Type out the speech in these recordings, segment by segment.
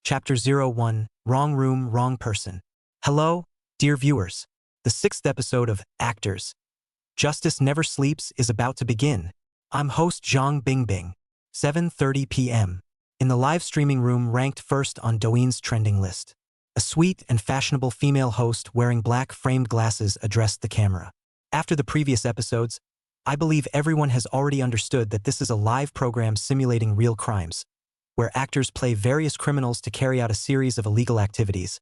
Chapter 01, Wrong Room, Wrong Person. Hello, dear viewers. The 6th episode of Actors. Justice Never Sleeps is about to begin. I'm host Zhang Bingbing. 7:30 p.m. In the live streaming room ranked first on Douyin's trending list. A sweet and fashionable female host wearing black framed glasses addressed the camera. After the previous episodes, I believe everyone has already understood that this is a live program simulating real crimes, where actors play various criminals to carry out a series of illegal activities,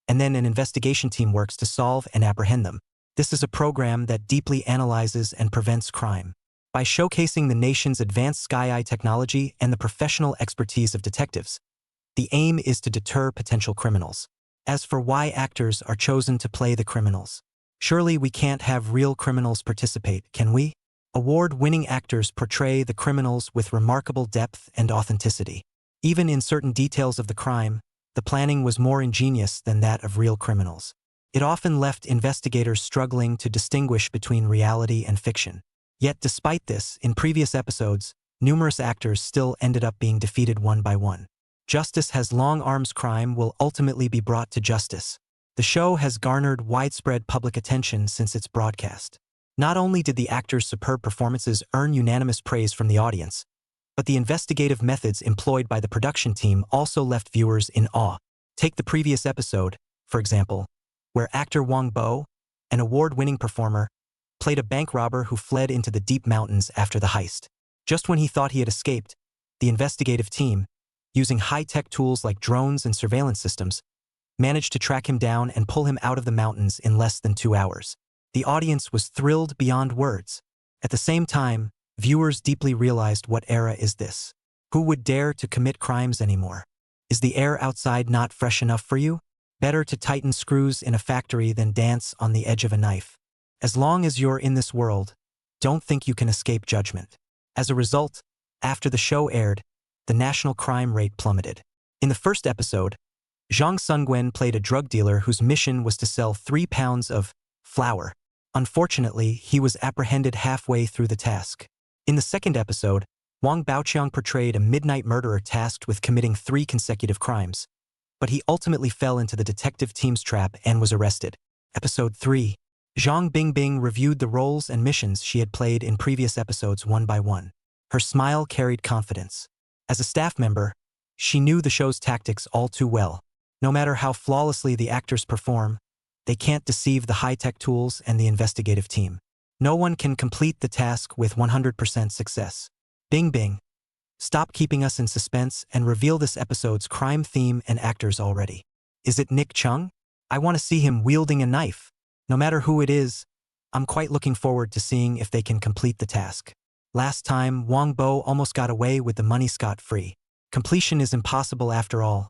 and then an investigation team works to solve and apprehend them. This is a program that deeply analyzes and prevents crime. By showcasing the nation's advanced sky-eye technology and the professional expertise of detectives, the aim is to deter potential criminals. As for why actors are chosen to play the criminals, surely we can't have real criminals participate, can we? Award-winning actors portray the criminals with remarkable depth and authenticity. Even in certain details of the crime, the planning was more ingenious than that of real criminals. It often left investigators struggling to distinguish between reality and fiction. Yet despite this, in previous episodes, numerous actors still ended up being defeated one by one. Justice has long arms. Crime will ultimately be brought to justice. The show has garnered widespread public attention since its broadcast. Not only did the actors' superb performances earn unanimous praise from the audience, but the investigative methods employed by the production team also left viewers in awe. Take the previous episode, for example, where actor Wang Bo, an award-winning performer, played a bank robber who fled into the deep mountains after the heist. Just when he thought he had escaped, the investigative team, using high-tech tools like drones and surveillance systems, managed to track him down and pull him out of the mountains in less than 2 hours. The audience was thrilled beyond words. At the same time, viewers deeply realized, what era is this? Who would dare to commit crimes anymore? Is the air outside not fresh enough for you? Better to tighten screws in a factory than dance on the edge of a knife. As long as you're in this world, don't think you can escape judgment. As a result, after the show aired, the national crime rate plummeted. In the first episode, Zhang Sungwen played a drug dealer whose mission was to sell 3 pounds of flour. Unfortunately, he was apprehended halfway through the task. In the second episode, Wang Baoqiang portrayed a midnight murderer tasked with committing 3 consecutive crimes, but he ultimately fell into the detective team's trap and was arrested. Episode 3. Zhang Bingbing reviewed the roles and missions she had played in previous episodes one by one. Her smile carried confidence. As a staff member, she knew the show's tactics all too well. No matter how flawlessly the actors perform, they can't deceive the high-tech tools and the investigative team. No one can complete the task with 100% success. Bingbing, stop keeping us in suspense and reveal this episode's crime theme and actors already. Is it Nick Chung? I want to see him wielding a knife. No matter who it is, I'm quite looking forward to seeing if they can complete the task. Last time, Wang Bo almost got away with the money scot-free. Completion is impossible after all.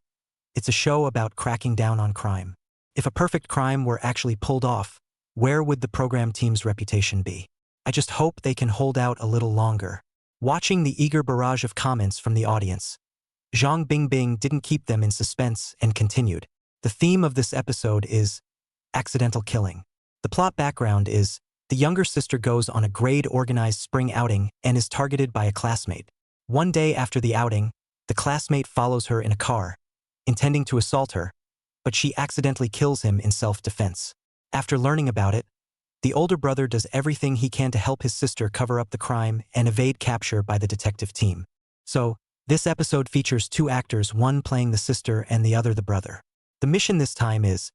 It's a show about cracking down on crime. If a perfect crime were actually pulled off, where would the program team's reputation be? I just hope they can hold out a little longer. Watching the eager barrage of comments from the audience, Zhang Bingbing didn't keep them in suspense and continued. The theme of this episode is accidental killing. The plot background is, the younger sister goes on a grade-organized spring outing and is targeted by a classmate. One day after the outing, the classmate follows her in a car, intending to assault her, but she accidentally kills him in self-defense. After learning about it, the older brother does everything he can to help his sister cover up the crime and evade capture by the detective team. So, this episode features 2 actors, one playing the sister and the other the brother. The mission this time is,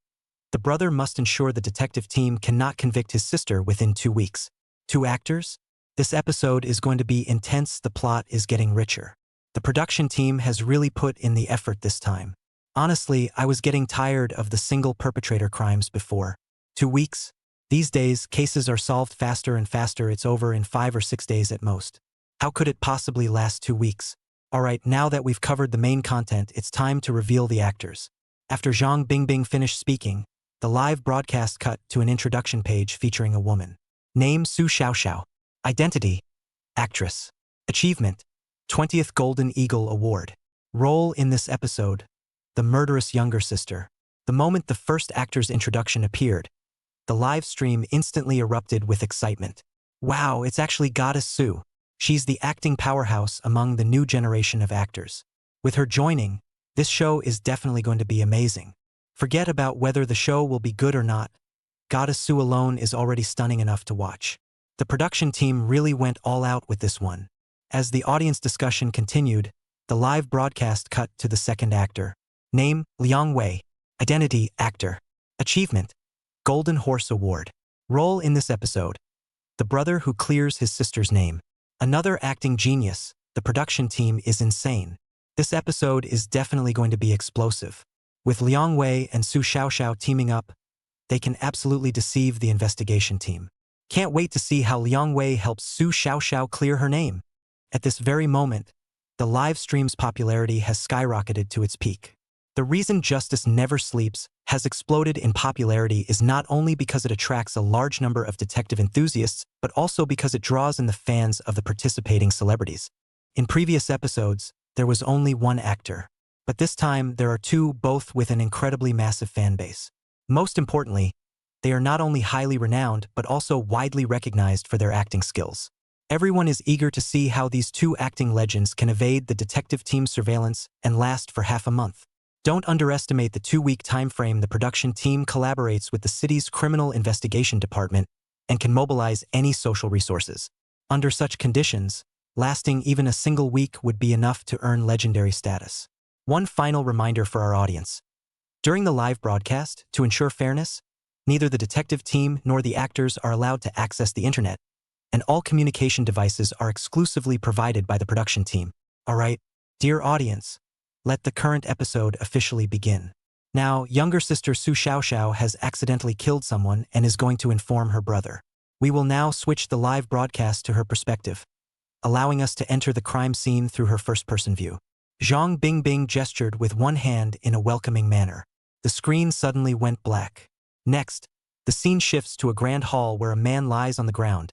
the brother must ensure the detective team cannot convict his sister within 2 weeks. 2 actors? This episode is going to be intense. The plot is getting richer. The production team has really put in the effort this time. Honestly, I was getting tired of the single perpetrator crimes before. 2 weeks? These days, cases are solved faster and faster. It's over in 5 or 6 days at most. How could it possibly last 2 weeks? Alright, now that we've covered the main content, it's time to reveal the actors. After Zhang Bingbing finished speaking, the live broadcast cut to an introduction page featuring a woman. Name: Su Xiaoxiao. Identity: actress. Achievement: 20th Golden Eagle Award. Role in this episode: the murderous younger sister. The moment the first actor's introduction appeared, the live stream instantly erupted with excitement. Wow, it's actually Goddess Su. She's the acting powerhouse among the new generation of actors. With her joining, This show is definitely going to be amazing. Forget about whether the show will be good or not. Goddess Su alone is already stunning enough to watch. The production team really went all out with this one. As the audience discussion continued, the live broadcast cut to the second actor. Name, Liang Wei. Identity, actor. Achievement, Golden Horse Award. Role in this episode, the brother who clears his sister's name. Another acting genius. The production team is insane. This episode is definitely going to be explosive. With Liang Wei and Su Xiaoxiao teaming up, they can absolutely deceive the investigation team. Can't wait to see how Liang Wei helps Su Xiaoxiao clear her name. At this very moment, the live stream's popularity has skyrocketed to its peak. The reason Justice Never Sleeps has exploded in popularity is not only because it attracts a large number of detective enthusiasts, but also because it draws in the fans of the participating celebrities. In previous episodes, there was only one actor, but this time there are two, both with an incredibly massive fan base. Most importantly, they are not only highly renowned, but also widely recognized for their acting skills. Everyone is eager to see how these two acting legends can evade the detective team's surveillance and last for half a month. Don't underestimate the 2-week time frame. The production team collaborates with the city's criminal investigation department and can mobilize any social resources. Under such conditions, lasting even a single week would be enough to earn legendary status. One final reminder for our audience. During the live broadcast, to ensure fairness, neither the detective team nor the actors are allowed to access the internet, and all communication devices are exclusively provided by the production team. Alright, dear audience, let the current episode officially begin. Now, younger sister Su Xiaoxiao has accidentally killed someone and is going to inform her brother. We will now switch the live broadcast to her perspective, allowing us to enter the crime scene through her first-person view. Zhang Bingbing gestured with one hand in a welcoming manner. The screen suddenly went black. Next, the scene shifts to a grand hall where a man lies on the ground,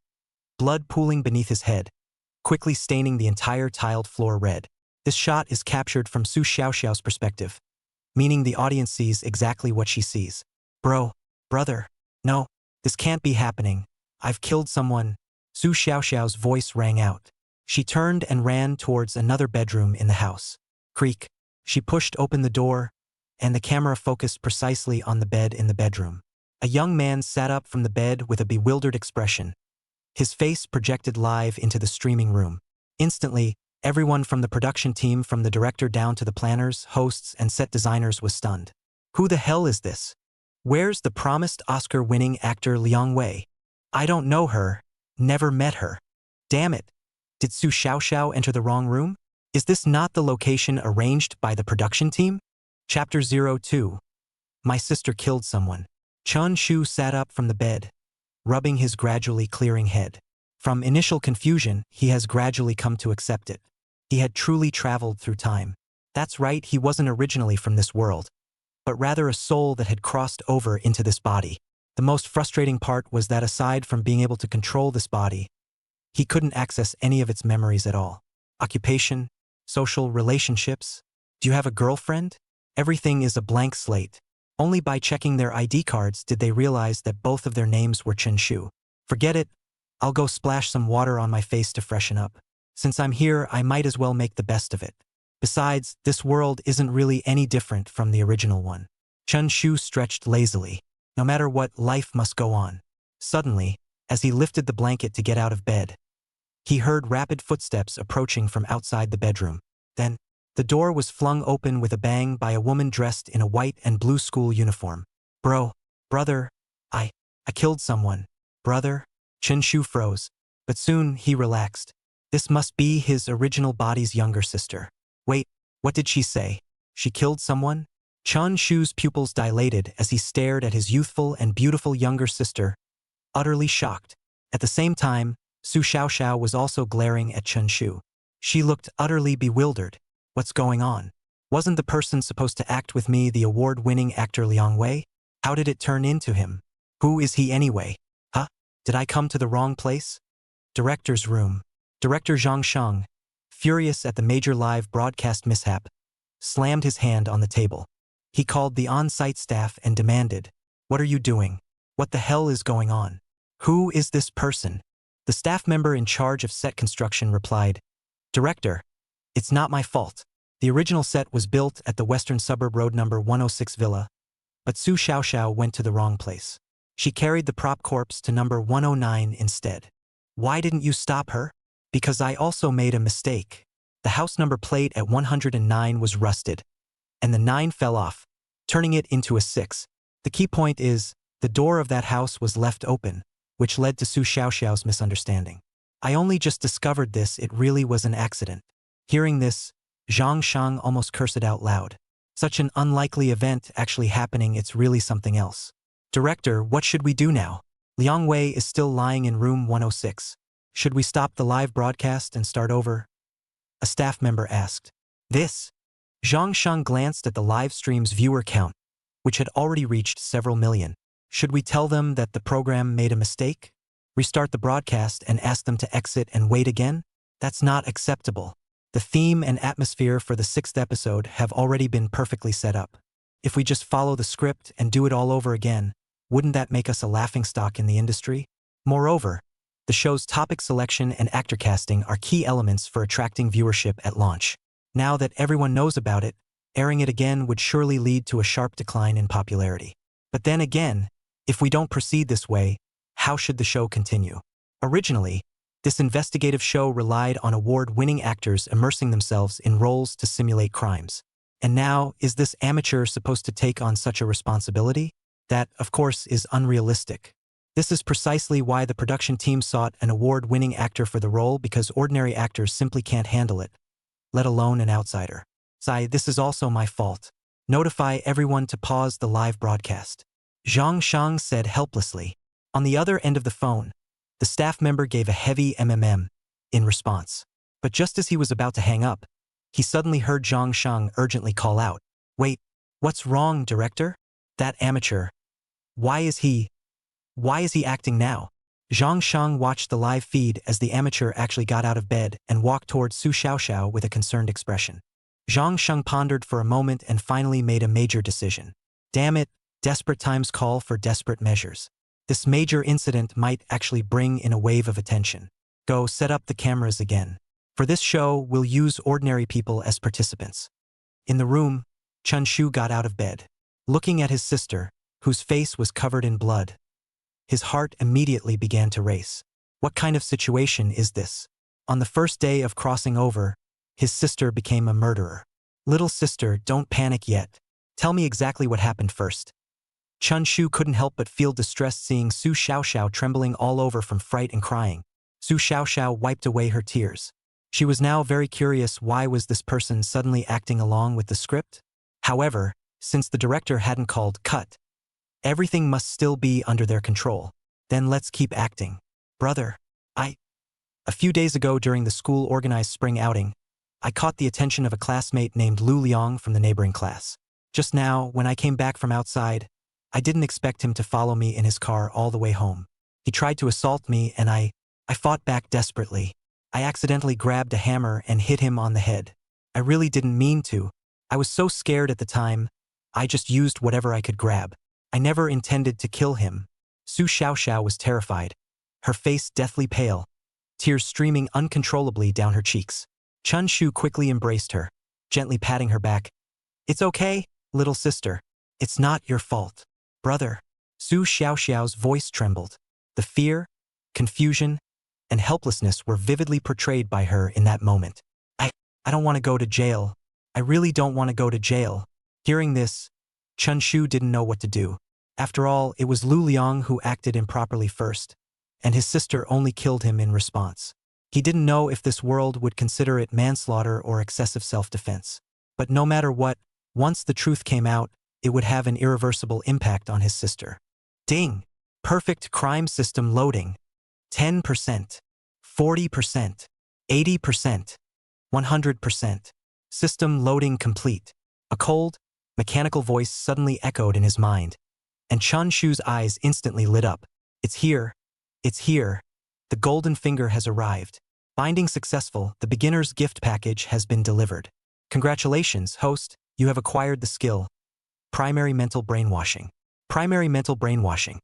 blood pooling beneath his head, quickly staining the entire tiled floor red. This shot is captured from Su Xiaoxiao's perspective, meaning the audience sees exactly what she sees. Brother, no, this can't be happening. I've killed someone. Su Xiaoxiao's voice rang out. She turned and ran towards another bedroom in the house. Creak. She pushed open the door, and the camera focused precisely on the bed in the bedroom. A young man sat up from the bed with a bewildered expression. His face projected live into the streaming room. Instantly, everyone from the production team, from the director down to the planners, hosts, and set designers, was stunned. Who the hell is this? Where's the promised Oscar-winning actor Liang Wei? I don't know her, never met her. Damn it. Did Su Xiaoxiao enter the wrong room? Is this not the location arranged by the production team? Chapter 02. My sister killed someone. Chun Shu sat up from the bed, rubbing his gradually clearing head. From initial confusion, he has gradually come to accept it. He had truly traveled through time. That's right, he wasn't originally from this world, but rather a soul that had crossed over into this body. The most frustrating part was that aside from being able to control this body, he couldn't access any of its memories at all. Occupation, social relationships. Do you have a girlfriend? Everything is a blank slate. Only by checking their ID cards did they realize that both of their names were Chen Shu. Forget it. I'll go splash some water on my face to freshen up. Since I'm here, I might as well make the best of it. Besides, this world isn't really any different from the original one. Chun Shu stretched lazily. No matter what, life must go on. Suddenly, as he lifted the blanket to get out of bed, he heard rapid footsteps approaching from outside the bedroom. Then, the door was flung open with a bang by a woman dressed in a white and blue school uniform. Brother, I killed someone. Brother? Chen Shu froze, but soon he relaxed. This must be his original body's younger sister. Wait, what did she say? She killed someone? Chun Shu's pupils dilated as he stared at his youthful and beautiful younger sister, utterly shocked. At the same time, Su Xiaoxiao was also glaring at Chun Shu. She looked utterly bewildered. What's going on? Wasn't the person supposed to act with me the award-winning actor Liang Wei? How did it turn into him? Who is he anyway? Huh? Did I come to the wrong place? Director's room. Director Zhang Sheng, furious at the major live broadcast mishap, slammed his hand on the table. He called the on-site staff and demanded, "What are you doing? What the hell is going on? Who is this person?" The staff member in charge of set construction replied, "Director, it's not my fault. The original set was built at the Western Suburb Road number 106 Villa, but Su Xiaoxiao went to the wrong place. She carried the prop corpse to number 109 instead. Why didn't you stop her? Because I also made a mistake. The house number plate at 109 was rusted, and the 9 fell off, turning it into a 6. The key point is, the door of that house was left open, which led to Su Xiaoxiao's misunderstanding. I only just discovered this, it really was an accident. Hearing this, Zhang Shang almost cursed out loud. Such an unlikely event actually happening, it's really something else. Director, what should we do now? Liang Wei is still lying in room 106. Should we stop the live broadcast and start over? A staff member asked. This? Zhang Shang glanced at the live stream's viewer count, which had already reached several million. Should we tell them that the program made a mistake? Restart the broadcast and ask them to exit and wait again? That's not acceptable. The theme and atmosphere for the 6th episode have already been perfectly set up. If we just follow the script and do it all over again, wouldn't that make us a laughingstock in the industry? Moreover, the show's topic selection and actor casting are key elements for attracting viewership at launch. Now that everyone knows about it, airing it again would surely lead to a sharp decline in popularity. But then again, if we don't proceed this way, how should the show continue? Originally, this investigative show relied on award-winning actors immersing themselves in roles to simulate crimes. And now, is this amateur supposed to take on such a responsibility? That, of course, is unrealistic. This is precisely why the production team sought an award-winning actor for the role, because ordinary actors simply can't handle it, let alone an outsider. Sai, this is also my fault. Notify everyone to pause the live broadcast. Zhang Shang said helplessly. On the other end of the phone, the staff member gave a heavy in response. But just as he was about to hang up, he suddenly heard Zhang Shang urgently call out, "Wait, what's wrong, director? That amateur. Why is he acting now?" Zhang Shang watched the live feed as the amateur actually got out of bed and walked towards Su Xiaoxiao with a concerned expression. Zhang Shang pondered for a moment and finally made a major decision. Damn it, desperate times call for desperate measures. This major incident might actually bring in a wave of attention. Go set up the cameras again. For this show, we'll use ordinary people as participants. In the room, Chun Shu got out of bed. Looking at his sister, whose face was covered in blood, his heart immediately began to race. What kind of situation is this? On the first day of crossing over, his sister became a murderer. Little sister, don't panic yet. Tell me exactly what happened first. Chun Shu couldn't help but feel distressed seeing Su Xiaoxiao trembling all over from fright and crying. Su Xiaoxiao wiped away her tears. She was now very curious, why was this person suddenly acting along with the script? However, since the director hadn't called cut, everything must still be under their control. Then let's keep acting. Brother, A few days ago during the school-organized spring outing, I caught the attention of a classmate named Lu Liang from the neighboring class. Just now, when I came back from outside, I didn't expect him to follow me in his car all the way home. He tried to assault me and I fought back desperately. I accidentally grabbed a hammer and hit him on the head. I really didn't mean to. I was so scared at the time, I just used whatever I could grab. I never intended to kill him. Su Xiaoxiao was terrified, her face deathly pale, tears streaming uncontrollably down her cheeks. Chun Shu quickly embraced her, gently patting her back. It's okay, little sister. It's not your fault. Brother. Su Xiaoxiao's voice trembled. The fear, confusion, and helplessness were vividly portrayed by her in that moment. I don't want to go to jail. I really don't want to go to jail. Hearing this, Chun Shu didn't know what to do. After all, it was Lu Liang who acted improperly first, and his sister only killed him in response. He didn't know if this world would consider it manslaughter or excessive self-defense. But no matter what, once the truth came out, it would have an irreversible impact on his sister. Ding! Perfect crime system loading. 10%, 40%, 80%, 100%. System loading complete. A cold, mechanical voice suddenly echoed in his mind, and Chun Shu's eyes instantly lit up. It's here. It's here. The golden finger has arrived. Binding successful, the beginner's gift package has been delivered. Congratulations, host, you have acquired the skill. Primary mental brainwashing. Primary mental brainwashing.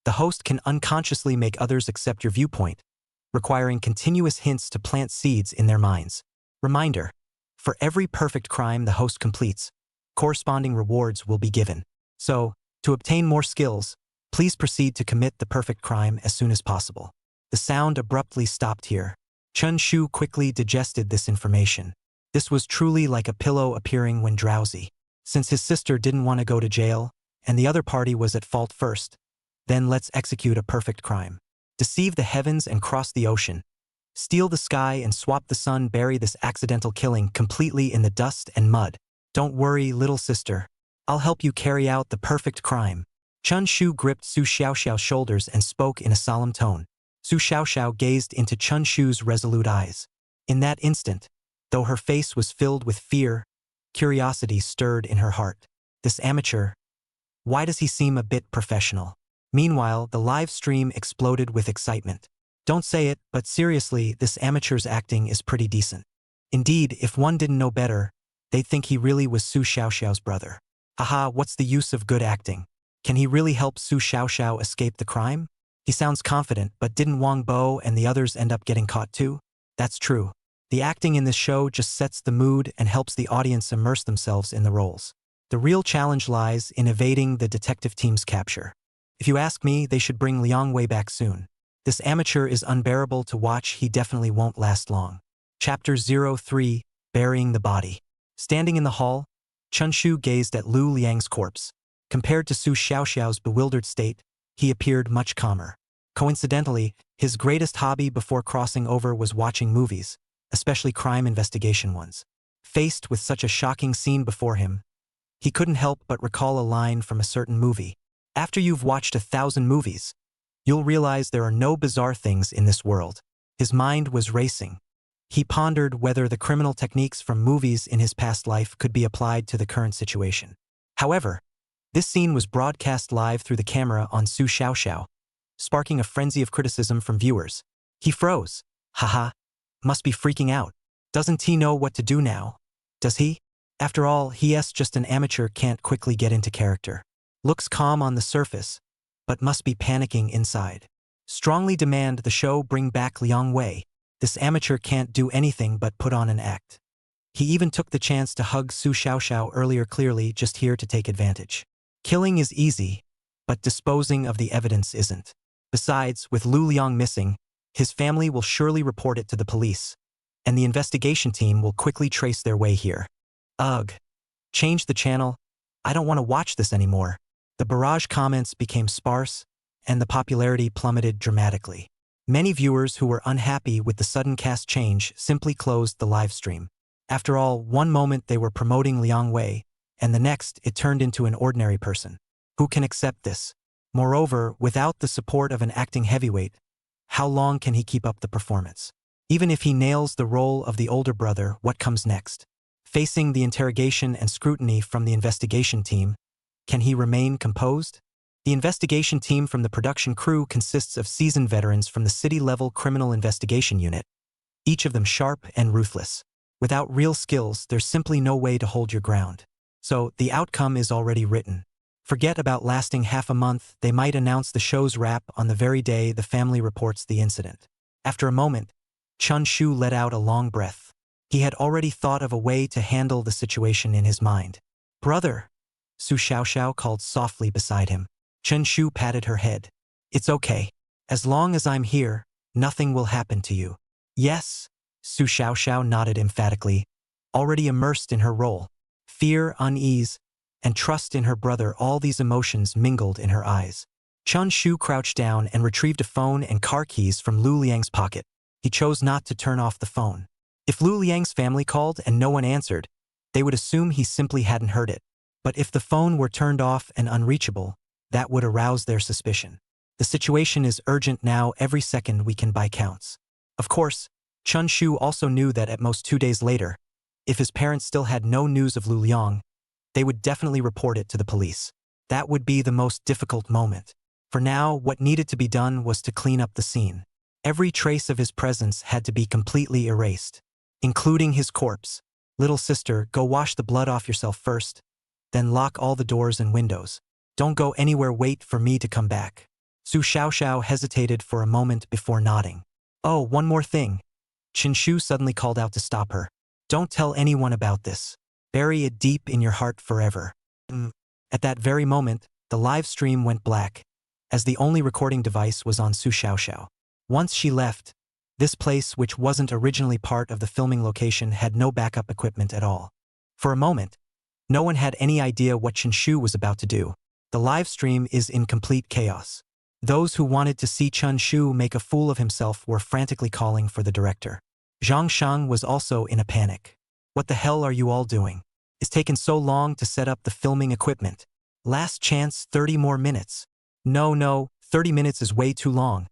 The host can unconsciously make others accept your viewpoint, requiring continuous hints to plant seeds in their minds. Reminder: For every perfect crime the host completes, corresponding rewards will be given. So, to obtain more skills, please proceed to commit the perfect crime as soon as possible. The sound abruptly stopped here. Chun Shu quickly digested this information. This was truly like a pillow appearing when drowsy. Since his sister didn't want to go to jail, and the other party was at fault first, then let's execute a perfect crime. Deceive the heavens and cross the ocean. Steal the sky and swap the sun, bury this accidental killing completely in the dust and mud. Don't worry, little sister. I'll help you carry out the perfect crime. Chun Shu gripped Su Xiaoxiao's shoulders and spoke in a solemn tone. Su Xiaoxiao gazed into Chun Shu's resolute eyes. In that instant, though her face was filled with fear, curiosity stirred in her heart. This amateur, why does he seem a bit professional? Meanwhile, the live stream exploded with excitement. Don't say it, but seriously, this amateur's acting is pretty decent. Indeed, if one didn't know better, they'd think he really was Su Xiaoxiao's brother. Haha, what's the use of good acting? Can he really help Su Xiaoxiao escape the crime? He sounds confident, but didn't Wang Bo and the others end up getting caught too? That's true. The acting in this show just sets the mood and helps the audience immerse themselves in the roles. The real challenge lies in evading the detective team's capture. If you ask me, they should bring Liang Wei back soon. This amateur is unbearable to watch, he definitely won't last long. Chapter 03, Burying the Body. Standing in the hall, Chun Shu gazed at Lu Liang's corpse. Compared to Su Xiaoxiao's bewildered state, he appeared much calmer. Coincidentally, his greatest hobby before crossing over was watching movies, especially crime investigation ones. Faced with such a shocking scene before him, he couldn't help but recall a line from a certain movie. After you've watched 1,000 movies, you'll realize there are no bizarre things in this world. His mind was racing. He pondered whether the criminal techniques from movies in his past life could be applied to the current situation. However, this scene was broadcast live through the camera on Su Xiaoxiao, sparking a frenzy of criticism from viewers. He froze. Haha, must be freaking out. Doesn't he know what to do now? Does he? After all, he's just an amateur, can't quickly get into character. Looks calm on the surface, but must be panicking inside. Strongly demand the show bring back Liang Wei. This amateur can't do anything but put on an act. He even took the chance to hug Su Xiaoxiao earlier, clearly just here to take advantage. Killing is easy, but disposing of the evidence isn't. Besides, with Lu Liang missing, his family will surely report it to the police, and the investigation team will quickly trace their way here. Ugh. Change the channel. I don't want to watch this anymore. The barrage comments became sparse, and the popularity plummeted dramatically. Many viewers who were unhappy with the sudden cast change simply closed the live stream. After all, one moment they were promoting Liang Wei, and the next it turned into an ordinary person. Who can accept this? Moreover, without the support of an acting heavyweight, how long can he keep up the performance? Even if he nails the role of the older brother, what comes next? Facing the interrogation and scrutiny from the investigation team, can he remain composed? The investigation team from the production crew consists of seasoned veterans from the city-level criminal investigation unit, each of them sharp and ruthless. Without real skills, there's simply no way to hold your ground. So, the outcome is already written. Forget about lasting half a month, they might announce the show's wrap on the very day the family reports the incident. After a moment, Chun Shu let out a long breath. He had already thought of a way to handle the situation in his mind. Brother, Su Xiaoxiao called softly beside him. Chen Shu patted her head. It's okay. As long as I'm here, nothing will happen to you. Yes, Su Xiaoxiao nodded emphatically, already immersed in her role. Fear, unease, and trust in her brother, all these emotions mingled in her eyes. Chun Shu crouched down and retrieved a phone and car keys from Lu Liang's pocket. He chose not to turn off the phone. If Lu Liang's family called and no one answered, they would assume he simply hadn't heard it. But if the phone were turned off and unreachable, that would arouse their suspicion. The situation is urgent now, every second we can buy counts. Of course, Chun Shu also knew that at most 2 days later, if his parents still had no news of Lu Liang, they would definitely report it to the police. That would be the most difficult moment. For now, what needed to be done was to clean up the scene. Every trace of his presence had to be completely erased, including his corpse. Little sister, go wash the blood off yourself first, then lock all the doors and windows. Don't go anywhere, wait for me to come back. Su Xiaoxiao hesitated for a moment before nodding. Oh, one more thing. Chen Shu suddenly called out to stop her. Don't tell anyone about this. Bury it deep in your heart forever. At that very moment, the live stream went black, as the only recording device was on Su Xiaoxiao. Once she left, this place, which wasn't originally part of the filming location, had no backup equipment at all. For a moment, no one had any idea what Chen Shu was about to do. The live stream is in complete chaos. Those who wanted to see Chun Shu make a fool of himself were frantically calling for the director. Zhang Shang was also in a panic. What the hell are you all doing? It's taken so long to set up the filming equipment. Last chance, 30 more minutes. No, 30 minutes is way too long.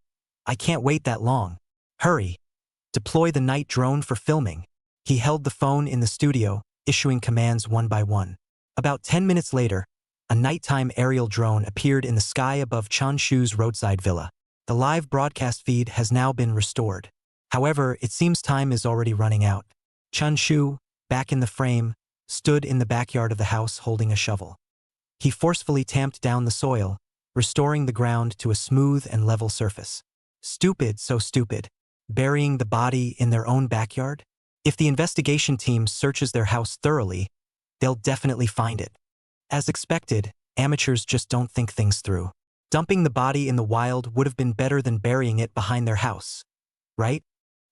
I can't wait that long. Hurry. Deploy the night drone for filming. He held the phone in the studio, issuing commands one by one. About 10 minutes later, a nighttime aerial drone appeared in the sky above Chun Shu's roadside villa. The live broadcast feed has now been restored. However, it seems time is already running out. Chun Shu, back in the frame, stood in the backyard of the house holding a shovel. He forcefully tamped down the soil, restoring the ground to a smooth and level surface. Stupid, so stupid. Burying the body in their own backyard? If the investigation team searches their house thoroughly, they'll definitely find it. As expected, amateurs just don't think things through. Dumping the body in the wild would have been better than burying it behind their house. Right?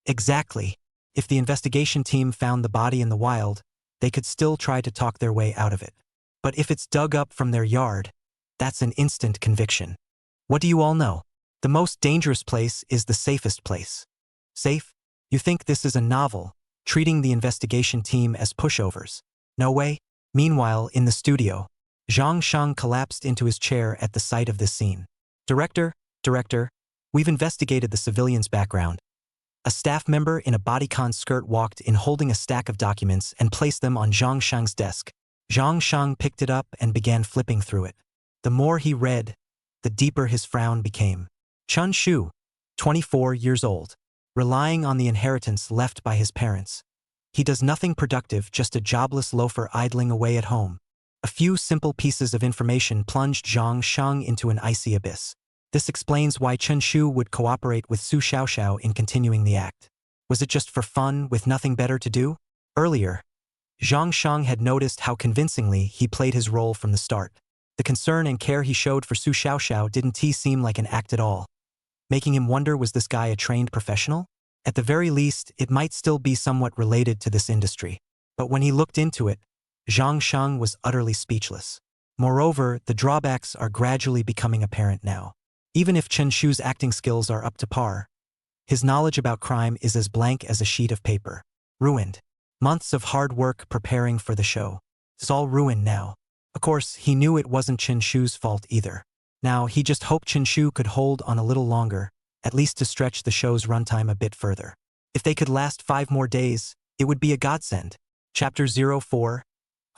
Exactly. If the investigation team found the body in the wild, they could still try to talk their way out of it. But if it's dug up from their yard, that's an instant conviction. What do you all know? The most dangerous place is the safest place. Safe? You think this is a novel, treating the investigation team as pushovers? No way. Meanwhile, in the studio, Zhang Shang collapsed into his chair at the sight of this scene. Director, we've investigated the civilian's background. A staff member in a bodycon skirt walked in holding a stack of documents and placed them on Zhang Shang's desk. Zhang Shang picked it up and began flipping through it. The more he read, the deeper his frown became. Chun Shu, 24 years old, relying on the inheritance left by his parents. He does nothing productive, just a jobless loafer idling away at home. A few simple pieces of information plunged Zhang Shang into an icy abyss. This explains why Chen Shu would cooperate with Su Xiaoxiao in continuing the act. Was it just for fun, with nothing better to do? Earlier, Zhang Shang had noticed how convincingly he played his role from the start. The concern and care he showed for Su Xiaoxiao didn't seem like an act at all, making him wonder, was this guy a trained professional? At the very least, it might still be somewhat related to this industry. But when he looked into it, Zhang Shang was utterly speechless. Moreover, the drawbacks are gradually becoming apparent now. Even if Chen Shu's acting skills are up to par, his knowledge about crime is as blank as a sheet of paper. Ruined. Months of hard work preparing for the show. It's all ruined now. Of course, he knew it wasn't Chen Shu's fault either. Now, he just hoped Chen Shu could hold on a little longer, at least to stretch the show's runtime a bit further. If they could last 5 more days, it would be a godsend. Chapter 04.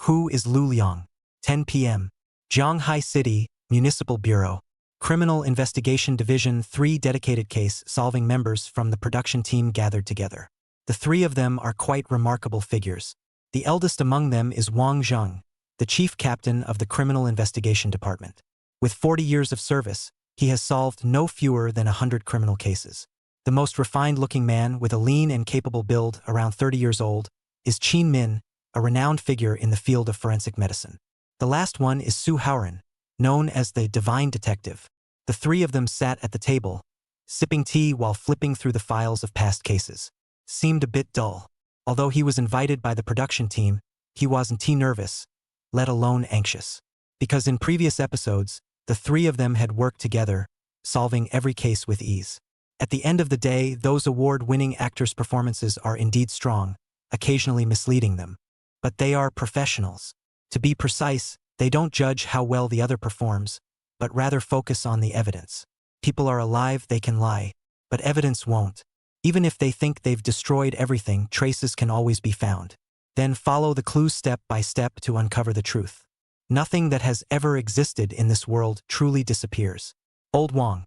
Who is Lu Liang? 10 p.m. Zhanghai City, Municipal Bureau. Criminal Investigation Division. 3 dedicated case-solving members from the production team gathered together. The 3 of them are quite remarkable figures. The eldest among them is Wang Zheng, the chief captain of the Criminal Investigation Department. With 40 years of service, he has solved no fewer than 100 criminal cases. The most refined-looking man, with a lean and capable build, around 30 years old, is Qin Min, a renowned figure in the field of forensic medicine. The last one is Suharan, known as the Divine Detective. The 3 of them sat at the table, sipping tea while flipping through the files of past cases. Seemed a bit dull. Although he was invited by the production team, he wasn't too nervous, let alone anxious. Because in previous episodes, the 3 of them had worked together, solving every case with ease. At the end of the day, those award-winning actors' performances are indeed strong, occasionally misleading them. But they are professionals. To be precise, they don't judge how well the other performs, but rather focus on the evidence. People are alive, they can lie, but evidence won't. Even if they think they've destroyed everything, traces can always be found. Then follow the clues step by step to uncover the truth. Nothing that has ever existed in this world truly disappears. Old Wang,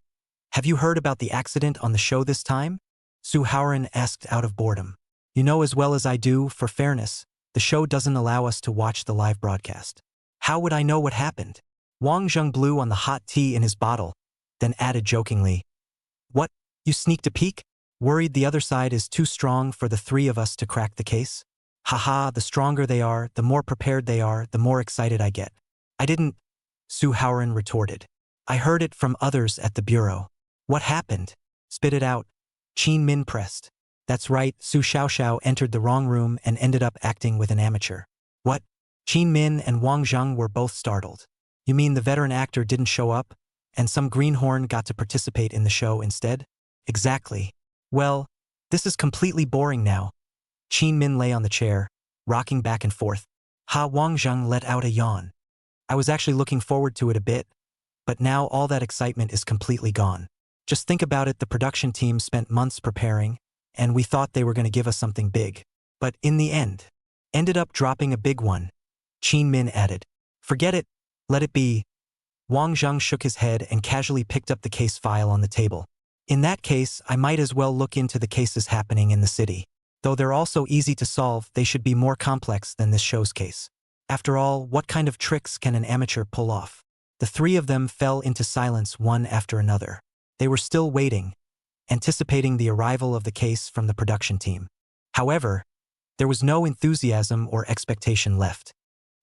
have you heard about the accident on the show this time? Suharan asked out of boredom. You know as well as I do, for fairness, the show doesn't allow us to watch the live broadcast. How would I know what happened? Wang Zheng blew on the hot tea in his bottle, then added jokingly, What, you sneaked a peek? Worried the other side is too strong for the 3 of us to crack the case? Haha, the stronger they are, the more prepared they are, the more excited I get. I didn't, Suharan retorted. I heard it from others at the bureau. What happened? Spit it out. Chen Min pressed. That's right, Su Xiaoxiao entered the wrong room and ended up acting with an amateur. What? Chen Min and Wang Zheng were both startled. You mean the veteran actor didn't show up, and some greenhorn got to participate in the show instead? Exactly. Well, this is completely boring now. Chen Min lay on the chair, rocking back and forth. Wang Zheng let out a yawn. I was actually looking forward to it a bit, but now all that excitement is completely gone. Just think about it, the production team spent months preparing, and we thought they were going to give us something big. But in the end, ended up dropping a big one. Chen Min added. Forget it, let it be. Wang Zheng shook his head and casually picked up the case file on the table. In that case, I might as well look into the cases happening in the city. Though they're also easy to solve, they should be more complex than this show's case. After all, what kind of tricks can an amateur pull off? The three of them fell into silence one after another. They were still waiting, anticipating the arrival of the case from the production team. However, there was no enthusiasm or expectation left.